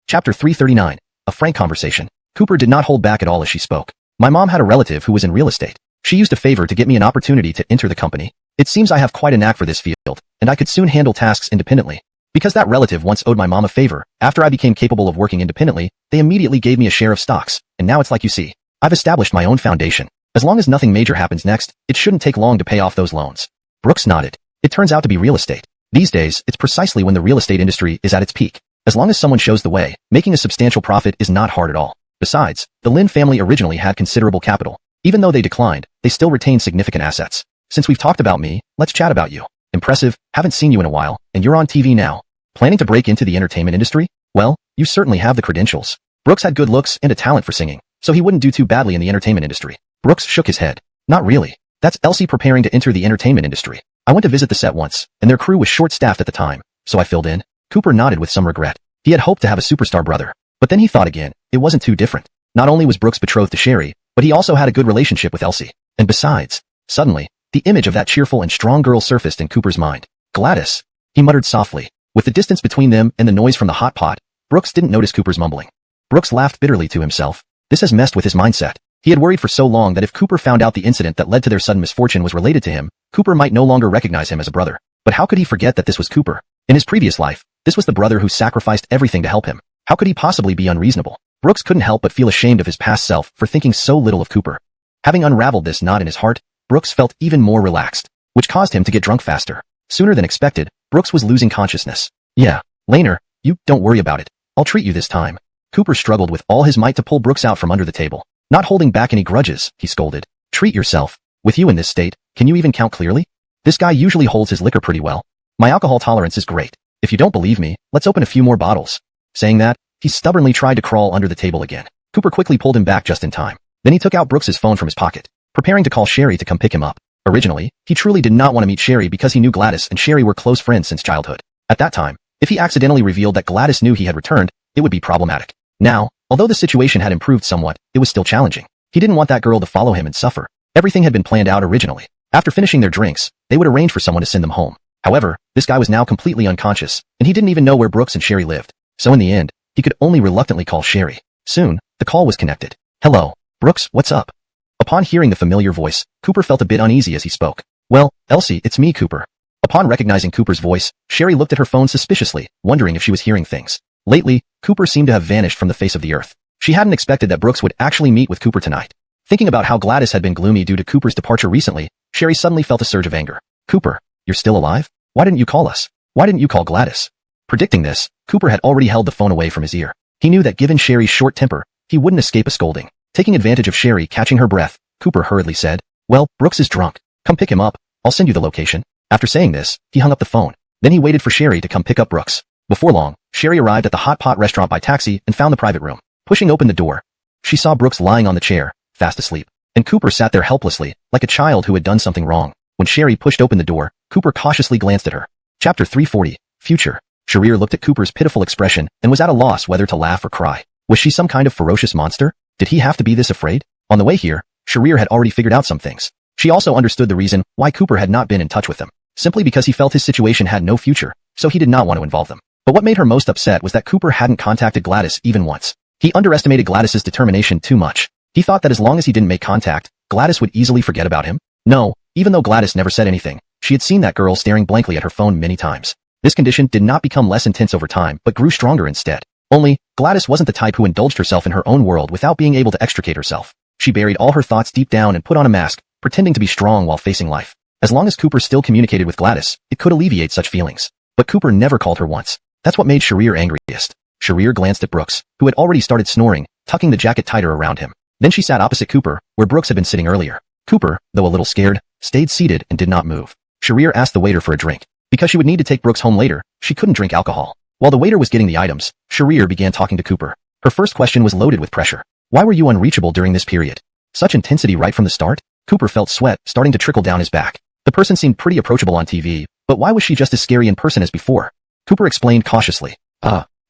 Chapter 339. A frank conversation. Cooper did not hold back at all as she spoke. My mom had a relative who was in real estate. She used a favor to get me an opportunity to enter the company. It seems I have quite a knack for this field, and I could soon handle tasks independently. Because that relative once owed my mom a favor, after I became capable of working independently, they immediately gave me a share of stocks, and now it's like you see. I've established my own foundation. As long as nothing major happens next, it shouldn't take long to pay off those loans. Brooks nodded. It turns out to be real estate. These days, it's precisely when the real estate industry is at its peak. As long as someone shows the way, making a substantial profit is not hard at all. Besides, the Lin family originally had considerable capital. Even though they declined, they still retained significant assets. Since we've talked about me, let's chat about you. Impressive, haven't seen you in a while, and you're on TV now. Planning to break into the entertainment industry? Well, you certainly have the credentials. Brooks had good looks and a talent for singing, so he wouldn't do too badly in the entertainment industry. Brooks shook his head. Not really. That's Elsie preparing to enter the entertainment industry. I went to visit the set once, and their crew was short-staffed at the time, so I filled in. Cooper nodded with some regret. He had hoped to have a superstar brother, but then he thought again, it wasn't too different. Not only was Brooks betrothed to Sherry, but he also had a good relationship with Elsie. And besides, suddenly, the image of that cheerful and strong girl surfaced in Cooper's mind. Gladys, he muttered softly. With the distance between them and the noise from the hot pot, Brooks didn't notice Cooper's mumbling. Brooks laughed bitterly to himself. This has messed with his mindset. He had worried for so long that if Cooper found out the incident that led to their sudden misfortune was related to him, Cooper might no longer recognize him as a brother. But how could he forget that this was Cooper? In his previous life, this was the brother who sacrificed everything to help him. How could he possibly be unreasonable? Brooks couldn't help but feel ashamed of his past self for thinking so little of Cooper. Having unraveled this knot in his heart, Brooks felt even more relaxed, which caused him to get drunk faster. Sooner than expected, Brooks was losing consciousness. Yeah, Laner, you don't worry about it. I'll treat you this time. Cooper struggled with all his might to pull Brooks out from under the table. Not holding back any grudges, he scolded. Treat yourself. With you in this state, can you even count clearly? This guy usually holds his liquor pretty well. My alcohol tolerance is great. If you don't believe me, let's open a few more bottles. Saying that, he stubbornly tried to crawl under the table again. Cooper quickly pulled him back just in time. Then he took out Brooks's phone from his pocket, preparing to call Sherry to come pick him up. Originally, he truly did not want to meet Sherry because he knew Gladys and Sherry were close friends since childhood. At that time, if he accidentally revealed that Gladys knew he had returned, it would be problematic. Now, although the situation had improved somewhat, it was still challenging. He didn't want that girl to follow him and suffer. Everything had been planned out originally. After finishing their drinks, they would arrange for someone to send them home. However, this guy was now completely unconscious, and he didn't even know where Brooks and Sherry lived. So in the end, he could only reluctantly call Sherry. Soon, the call was connected. Hello, Brooks, what's up? Upon hearing the familiar voice, Cooper felt a bit uneasy as he spoke. Well, Elsie, it's me, Cooper. Upon recognizing Cooper's voice, Sherry looked at her phone suspiciously, wondering if she was hearing things. Lately, Cooper seemed to have vanished from the face of the earth. She hadn't expected that Brooks would actually meet with Cooper tonight. Thinking about how Gladys had been gloomy due to Cooper's departure recently, Sherry suddenly felt a surge of anger. Cooper, you're still alive? Why didn't you call us? Why didn't you call Gladys? Predicting this, Cooper had already held the phone away from his ear. He knew that given Sherry's short temper, he wouldn't escape a scolding. Taking advantage of Sherry catching her breath, Cooper hurriedly said, well, Brooks is drunk. Come pick him up. I'll send you the location. After saying this, he hung up the phone. Then he waited for Sherry to come pick up Brooks. Before long, Sherry arrived at the Hot Pot restaurant by taxi and found the private room. Pushing open the door, she saw Brooks lying on the chair, fast asleep. And Cooper sat there helplessly, like a child who had done something wrong. When Sherry pushed open the door, Cooper cautiously glanced at her. Chapter 340, Future. Sherry looked at Cooper's pitiful expression and was at a loss whether to laugh or cry. Was she some kind of ferocious monster? Did he have to be this afraid? On the way here, Sherry had already figured out some things. She also understood the reason why Cooper had not been in touch with them, simply because he felt his situation had no future, so he did not want to involve them. But what made her most upset was that Cooper hadn't contacted Gladys even once. He underestimated Gladys's determination too much. He thought that as long as he didn't make contact, Gladys would easily forget about him. No, even though Gladys never said anything, she had seen that girl staring blankly at her phone many times. This condition did not become less intense over time, but grew stronger instead. Only, Gladys wasn't the type who indulged herself in her own world without being able to extricate herself. She buried all her thoughts deep down and put on a mask, pretending to be strong while facing life. As long as Cooper still communicated with Gladys, it could alleviate such feelings. But Cooper never called her once. That's what made Sharir angriest. Sharir glanced at Brooks, who had already started snoring, tucking the jacket tighter around him. Then she sat opposite Cooper, where Brooks had been sitting earlier. Cooper, though a little scared, stayed seated and did not move. Sharir asked the waiter for a drink. Because she would need to take Brooks home later, she couldn't drink alcohol. While the waiter was getting the items, Sharir began talking to Cooper. Her first question was loaded with pressure. Why were you unreachable during this period? Such intensity right from the start? Cooper felt sweat starting to trickle down his back. The person seemed pretty approachable on TV, but why was she just as scary in person as before? Cooper explained cautiously.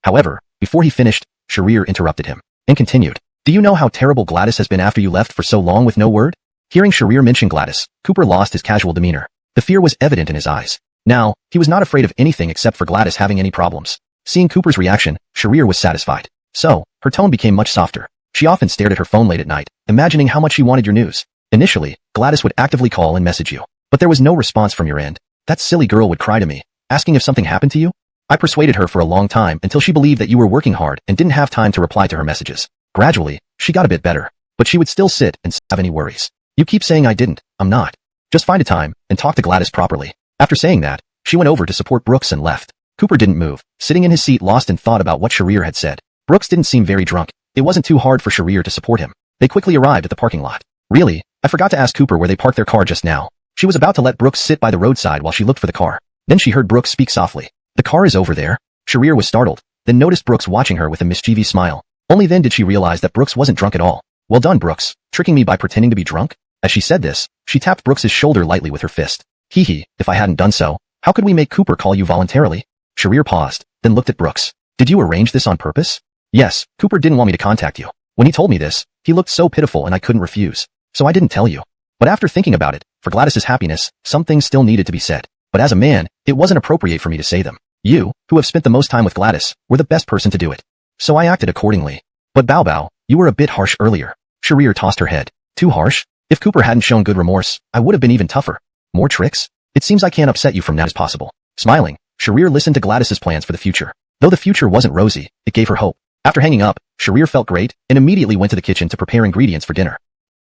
However, before he finished, Sharir interrupted him and continued. Do you know how terrible Gladys has been after you left for so long with no word? Hearing Sharir mention Gladys, Cooper lost his casual demeanor. The fear was evident in his eyes. Now, he was not afraid of anything except for Gladys having any problems. Seeing Cooper's reaction, Sharir was satisfied. So, her tone became much softer. She often stared at her phone late at night, imagining how much she wanted your news. Initially, Gladys would actively call and message you, but there was no response from your end. That silly girl would cry to me, asking if something happened to you. I persuaded her for a long time until she believed that you were working hard and didn't have time to reply to her messages. Gradually, she got a bit better, but she would still sit and have any worries. You keep saying I didn't, I'm not. Just find a time and talk to Gladys properly. After saying that, she went over to support Brooks and left. Cooper didn't move, sitting in his seat lost in thought about what Sharir had said. Brooks didn't seem very drunk. It wasn't too hard for Sharir to support him. They quickly arrived at the parking lot. Really, I forgot to ask Cooper where they parked their car just now. She was about to let Brooks sit by the roadside while she looked for the car. Then she heard Brooks speak softly. The car is over there. Sharir was startled, then noticed Brooks watching her with a mischievous smile. Only then did she realize that Brooks wasn't drunk at all. Well done, Brooks, tricking me by pretending to be drunk? As she said this, she tapped Brooks's shoulder lightly with her fist. Hee hee, if I hadn't done so, how could we make Cooper call you voluntarily? Sharir paused, then looked at Brooks. Did you arrange this on purpose? Yes, Cooper didn't want me to contact you. When he told me this, he looked so pitiful and I couldn't refuse. So I didn't tell you. But after thinking about it, for Gladys's happiness, some things still needed to be said. But as a man, it wasn't appropriate for me to say them. You, who have spent the most time with Gladys, were the best person to do it. So I acted accordingly. But Bao Bao, you were a bit harsh earlier. Sharir tossed her head. Too harsh? If Cooper hadn't shown good remorse, I would have been even tougher. More tricks? It seems I can't upset you from now as possible. Smiling, Sharir listened to Gladys's plans for the future. Though the future wasn't rosy, it gave her hope. After hanging up, Sharir felt great and immediately went to the kitchen to prepare ingredients for dinner.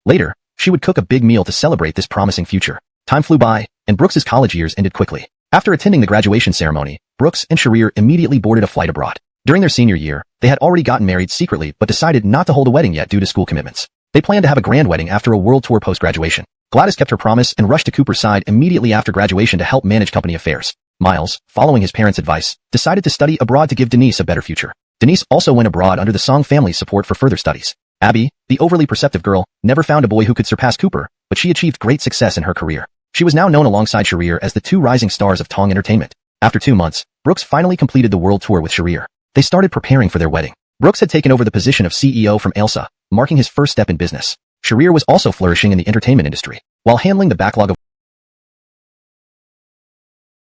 Later, she would cook a big meal to celebrate this promising future. Time flew by, and Brooks's college years ended quickly. After attending the graduation ceremony, Brooks and Sharir immediately boarded a flight abroad. During their senior year, they had already gotten married secretly but decided not to hold a wedding yet due to school commitments. They planned to have a grand wedding after a world tour post-graduation. Gladys kept her promise and rushed to Cooper's side immediately after graduation to help manage company affairs. Miles, following his parents' advice, decided to study abroad to give Denise a better future. Denise also went abroad under the Song family's support for further studies. Abby, the overly perceptive girl, never found a boy who could surpass Cooper, but she achieved great success in her career. She was now known alongside Sharir as the two rising stars of Tong Entertainment. After 2 months, Brooks finally completed the world tour with Sharir. They started preparing for their wedding. Brooks had taken over the position of CEO from Elsa, marking his first step in business. Sharir was also flourishing in the entertainment industry. While handling the backlog of